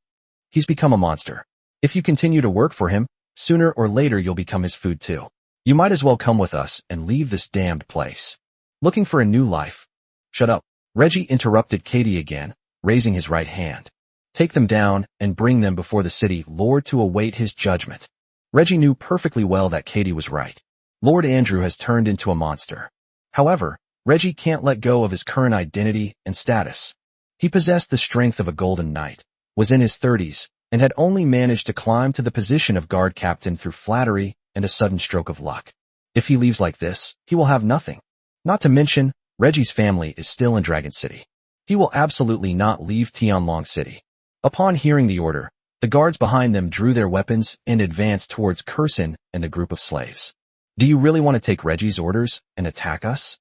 Speaker 1: He's become a monster. If you continue to work for him, sooner or later you'll become his food too. You might as well come with us and leave this damned place. Looking for a new life. Shut up. Reggie interrupted Katie again, raising his right hand. Take them down and bring them before the city lord to await his judgment. Reggie knew perfectly well that Katie was right. Lord Andrew has turned into a monster. However, Reggie can't let go of his current identity and status. He possessed the strength of a golden knight, was in his 30s, and had only managed to climb to the position of guard captain through flattery and a sudden stroke of luck. If he leaves like this, he will have nothing. Not to mention, Reggie's family is still in Dragon City. He will absolutely not leave Tianlong City. Upon hearing the order, the guards behind them drew their weapons and advanced towards Kursin and the group of slaves. Do you really want to take Reggie's orders and attack us?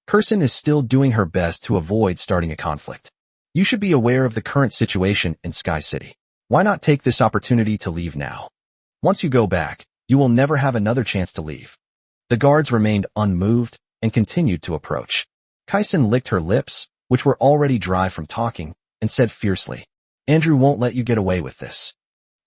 Speaker 1: Kursin is still doing her best to avoid starting a conflict. You should be aware of the current situation in Sky City. Why not take this opportunity to leave now? Once you go back, you will never have another chance to leave. The guards remained unmoved and continued to approach. Kaisen licked her lips, which were already dry from talking, and said fiercely, Andrew won't let you get away with this.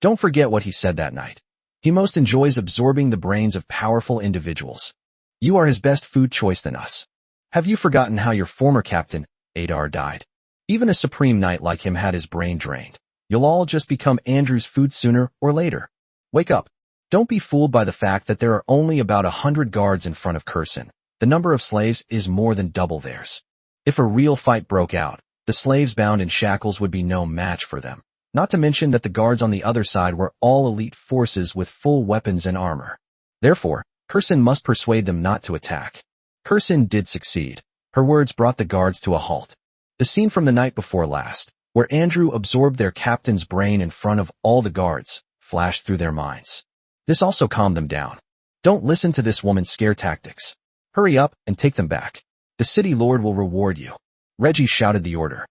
Speaker 1: Don't forget what he said that night. He most enjoys absorbing the brains of powerful individuals. You are his best food choice than us. Have you forgotten how your former captain, Adar, died? Even a supreme knight like him had his brain drained. You'll all just become Andrew's food sooner or later. Wake up. Don't be fooled by the fact that there are only about 100 guards in front of Kursin. The number of slaves is more than double theirs. If a real fight broke out, the slaves bound in shackles would be no match for them. Not to mention that the guards on the other side were all elite forces with full weapons and armor. Therefore, Kursin must persuade them not to attack. Kursin did succeed. Her words brought the guards to a halt. The scene from the night before last, where Andrew absorbed their captain's brain in front of all the guards, flashed through their minds. This also calmed them down. Don't listen to this woman's scare tactics. Hurry up and take them back. The city lord will reward you. Reggie shouted the order.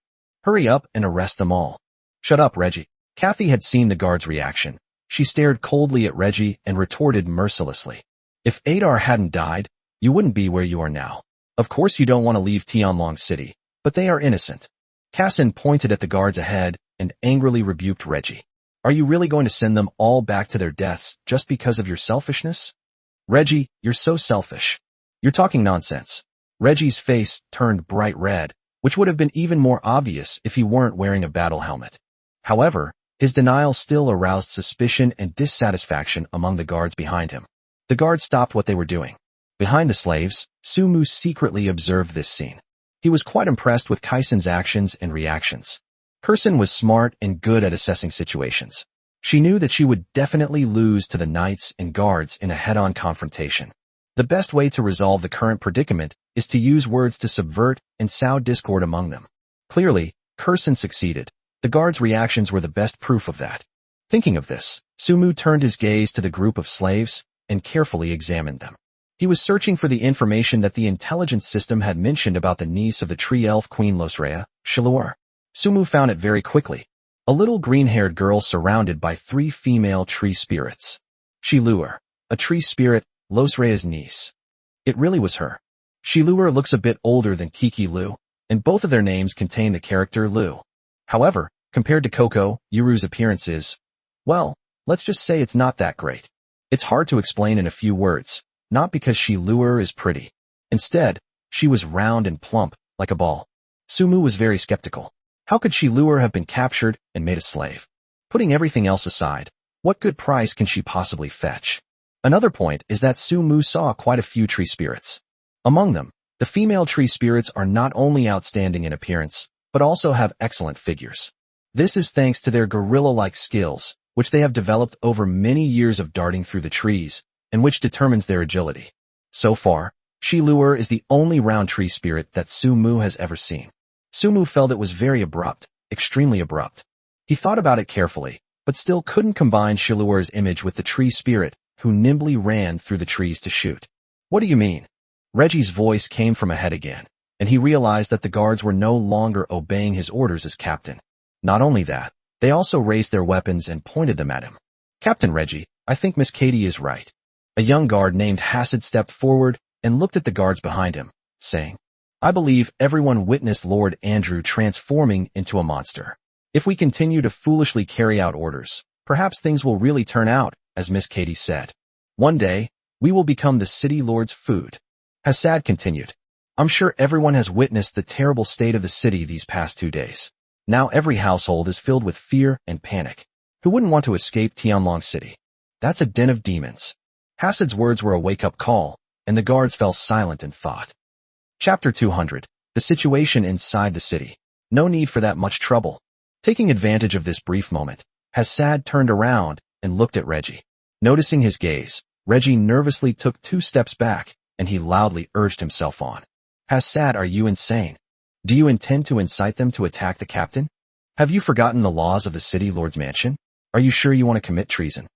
Speaker 1: Hurry up and arrest them all. Shut up, Reggie. Kathy had seen the guard's reaction. She stared coldly at Reggie and retorted mercilessly. If Adar hadn't died, you wouldn't be where you are now. Of course you don't want to leave Tianlong City, but they are innocent. Kassin pointed at the guards ahead and angrily rebuked Reggie. Are you really going to send them all back to their deaths just because of your selfishness? Reggie, you're so selfish. You're talking nonsense. Reggie's face turned bright red, which would have been even more obvious if he weren't wearing a battle helmet. However, His denial still aroused suspicion and dissatisfaction among the guards behind him. The guards stopped what they were doing. Behind the slaves, Sumu secretly observed this scene. He was quite impressed with Kaisen's actions and reactions. Kursen was smart and good at assessing situations. She knew that she would definitely lose to the knights and guards in a head-on confrontation. The best way to resolve the current predicament is to use words to subvert and sow discord among them. Clearly, Kursen succeeded. The guards' reactions were the best proof of that. Thinking of this, Sumu turned his gaze to the group of slaves and carefully examined them. He was searching for the information that the intelligence system had mentioned about the niece of the tree elf queen Losrea, Shilur. Sumu found it very quickly. A little green-haired girl surrounded by 3 female tree spirits. Shilur, a tree spirit, Losrea's niece. It really was her. Shilur looks a bit older than Kiki Lu, and both of their names contain the character Lu. However, compared to Coco, Yuru's appearance is, well, let's just say it's not that great. It's hard to explain in a few words, not because Shilur is pretty. Instead, she was round and plump, like a ball. Sumu was very skeptical. How could Shilur have been captured and made a slave? Putting everything else aside, what good price can she possibly fetch? Another point is that Sumu saw quite a few tree spirits. Among them, the female tree spirits are not only outstanding in appearance, but also have excellent figures. This is thanks to their gorilla-like skills, which they have developed over many years of darting through the trees, and which determines their agility. So far, Shilur is the only round tree spirit that Sumu has ever seen. Sumu felt it was very abrupt, extremely abrupt. He thought about it carefully, but still couldn't combine Shilur's image with the tree spirit, who nimbly ran through the trees to shoot. What do you mean? Reggie's voice came from ahead again, and he realized that the guards were no longer obeying his orders as captain. Not only that, they also raised their weapons and pointed them at him. Captain Reggie, I think Miss Katie is right. A young guard named Hasid stepped forward and looked at the guards behind him, saying, I believe everyone witnessed Lord Andrew transforming into a monster. If we continue to foolishly carry out orders, perhaps things will really turn out, as Miss Katie said. One day, we will become the city lord's food. Hassad continued. I'm sure everyone has witnessed the terrible state of the city these past 2 days. Now every household is filled with fear and panic. Who wouldn't want to escape Tianlong City? That's a den of demons. Hassad's words were a wake-up call, and the guards fell silent in thought. Chapter 200. The situation inside the city. No need for that much trouble. Taking advantage of this brief moment, Hassad turned around and looked at Reggie. Noticing his gaze, Reggie nervously took 2 steps back, and he loudly urged himself on. Hassad, are you insane? Do you intend to incite them to attack the captain? Have you forgotten the laws of the city lord's mansion? Are you sure you want to commit treason?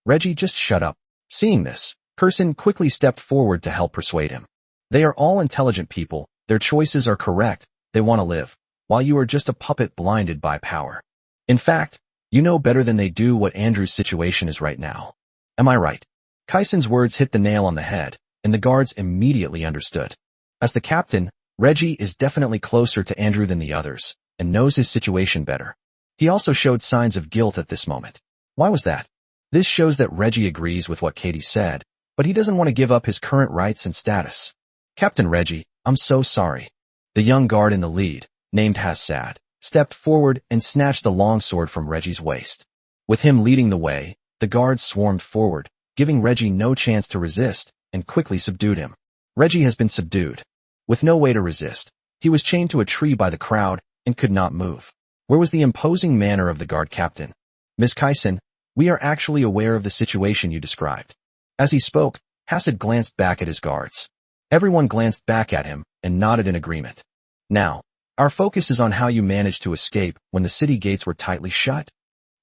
Speaker 1: Reggie, just shut up. Seeing this, Kursen quickly stepped forward to help persuade him. They are all intelligent people, their choices are correct, they want to live, while you are just a puppet blinded by power. In fact, you know better than they do what Andrew's situation is right now. Am I right? Kaisen's words hit the nail on the head, and the guards immediately understood. As the captain, Reggie is definitely closer to Andrew than the others, and knows his situation better. He also showed signs of guilt at this moment. Why was that? This shows that Reggie agrees with what Katie said, but he doesn't want to give up his current rights and status. Captain Reggie, I'm so sorry. The young guard in the lead, named Hassad, stepped forward and snatched the longsword from Reggie's waist. With him leading the way, the guards swarmed forward, giving Reggie no chance to resist, and quickly subdued him. Reggie has been subdued. With no way to resist, he was chained to a tree by the crowd and could not move. Where was the imposing manner of the guard captain? Miss Kaisen, we are actually aware of the situation you described. As he spoke, Hassad glanced back at his guards. Everyone glanced back at him and nodded in agreement. Now, our focus is on how you managed to escape when the city gates were tightly shut.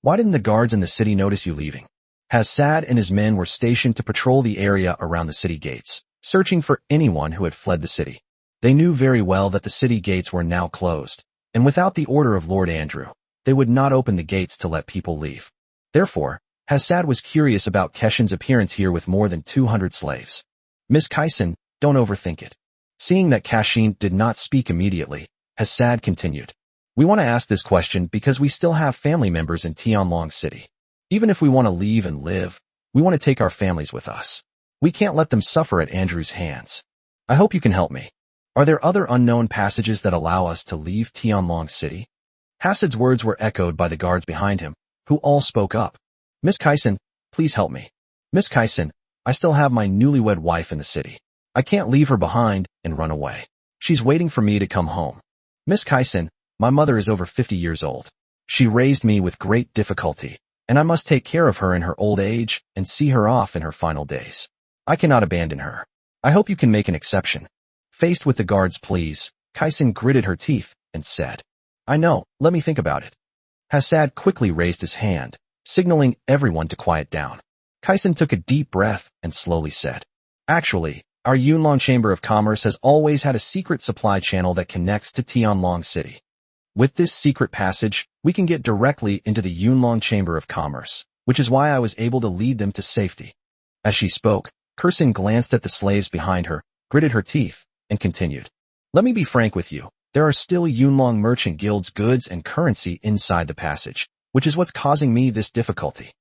Speaker 1: Why didn't the guards in the city notice you leaving? Hassad and his men were stationed to patrol the area around the city gates, searching for anyone who had fled the city. They knew very well that the city gates were now closed, and without the order of Lord Andrew, they would not open the gates to let people leave. Therefore, Hassad was curious about Keshin's appearance here with more than 200 slaves. Miss Kaisen, don't overthink it. Seeing that Kashin did not speak immediately, Hassad continued. We want to ask this question because we still have family members in Tianlong City. Even if we want to leave and live, we want to take our families with us. We can't let them suffer at Andrew's hands. I hope you can help me. Are there other unknown passages that allow us to leave Tianlong City? Hassad's words were echoed by the guards behind him, who all spoke up. Miss Kaisen, please help me. Miss Kaisen, I still have my newlywed wife in the city. I can't leave her behind and run away. She's waiting for me to come home. Miss Kaisen, my mother is over 50 years old. She raised me with great difficulty, and I must take care of her in her old age and see her off in her final days. I cannot abandon her. I hope you can make an exception. Faced with the guard's pleas, Kaisen gritted her teeth and said, I know, let me think about it. Hassad quickly raised his hand, signaling everyone to quiet down. Kaisen took a deep breath and slowly said, Actually, our Yunlong Chamber of Commerce has always had a secret supply channel that connects to Tianlong City. With this secret passage, we can get directly into the Yunlong Chamber of Commerce, which is why I was able to lead them to safety. As she spoke, Kursin glanced at the slaves behind her, gritted her teeth, and continued. Let me be frank with you. There are still Yunlong Merchant Guild's goods and currency inside the passage, which is what's causing me this difficulty.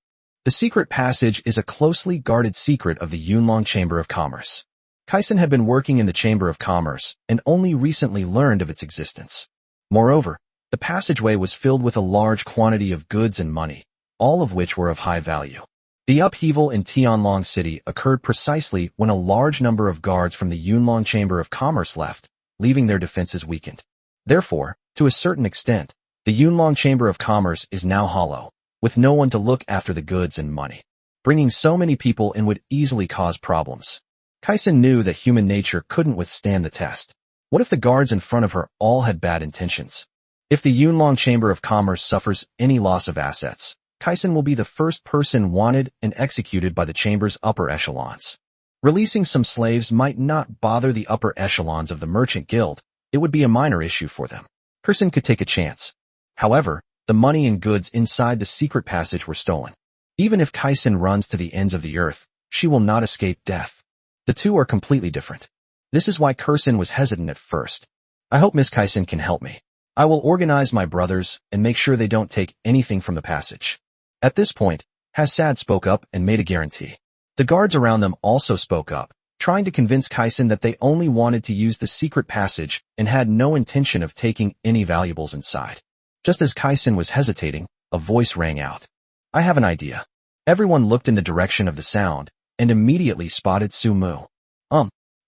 Speaker 1: The secret passage is a closely guarded secret of the Yunlong Chamber of Commerce. Kaisen had been working in the Chamber of Commerce and only recently learned of its existence. Moreover, the passageway was filled with a large quantity of goods and money, all of which were of high value. The upheaval in Tianlong City occurred precisely when a large number of guards from the Yunlong Chamber of Commerce left, leaving their defenses weakened. Therefore, to a certain extent, the Yunlong Chamber of Commerce is now hollow, with no one to look after the goods and money. Bringing so many people in would easily cause problems. Kaisen knew that human nature couldn't withstand the test. What if the guards in front of her all had bad intentions? If the Yunlong Chamber of Commerce suffers any loss of assets, Kaisen will be the first person wanted and executed by the chamber's upper echelons. Releasing some slaves might not bother the upper echelons of the Merchant Guild. It would be a minor issue for them. Kursin could take a chance. However, the money and goods inside the secret passage were stolen. Even if Kaisen runs to the ends of the earth, she will not escape death. The two are completely different. This is why Kursin was hesitant at first. I hope Miss Kaisen can help me. I will organize my brothers and make sure they don't take anything from the passage. At this point, Hassad spoke up and made a guarantee. The guards around them also spoke up, trying to convince Kaisen that they only wanted to use the secret passage and had no intention of taking any valuables inside. Just as Kaisen was hesitating, a voice rang out. I have an idea. Everyone looked in the direction of the sound and immediately spotted Sumu.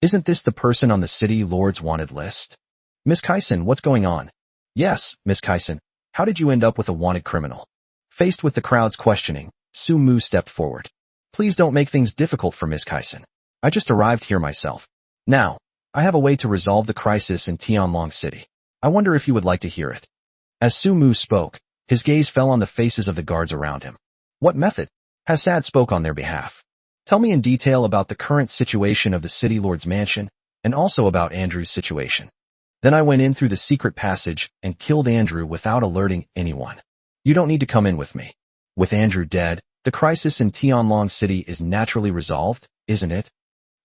Speaker 1: Isn't this the person on the city lord's wanted list? Miss Kaisen, what's going on? Yes, Miss Kaisen. How did you end up with a wanted criminal? Faced with the crowd's questioning, Sumu stepped forward. Please don't make things difficult for Miss Kaisen. I just arrived here myself. Now, I have a way to resolve the crisis in Tianlong City. I wonder if you would like to hear it. As Sumu spoke, his gaze fell on the faces of the guards around him. What method? Hassad spoke on their behalf. Tell me in detail about the current situation of the city lord's mansion, and also about Andrew's situation. Then I went in through the secret passage and killed Andrew without alerting anyone. You don't need to come in with me. With Andrew dead, the crisis in Tianlong City is naturally resolved, isn't it?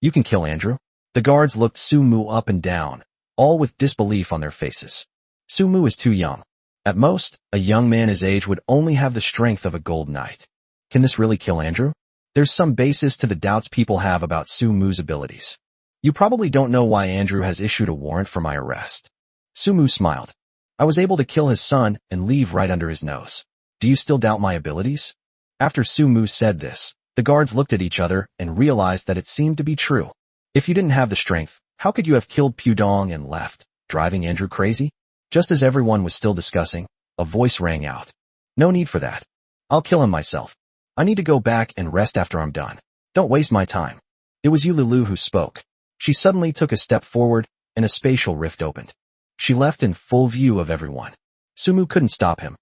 Speaker 1: You can kill Andrew. The guards looked Sumu up and down, all with disbelief on their faces. Sumu is too young. At most, a young man his age would only have the strength of a gold knight. Can this really kill Andrew? There's some basis to the doubts people have about Sumu's abilities. You probably don't know why Andrew has issued a warrant for my arrest. Sumu smiled. I was able to kill his son and leave right under his nose. Do you still doubt my abilities? After Sumu said this, the guards looked at each other and realized that it seemed to be true. If you didn't have the strength, how could you have killed Pudong and left, driving Andrew crazy? Just as everyone was still discussing, a voice rang out. No need for that. I'll kill him myself. I need to go back and rest after I'm done. Don't waste my time. It was Yulilu who spoke. She suddenly took a step forward, and a spatial rift opened. She left in full view of everyone. Sumu couldn't stop him.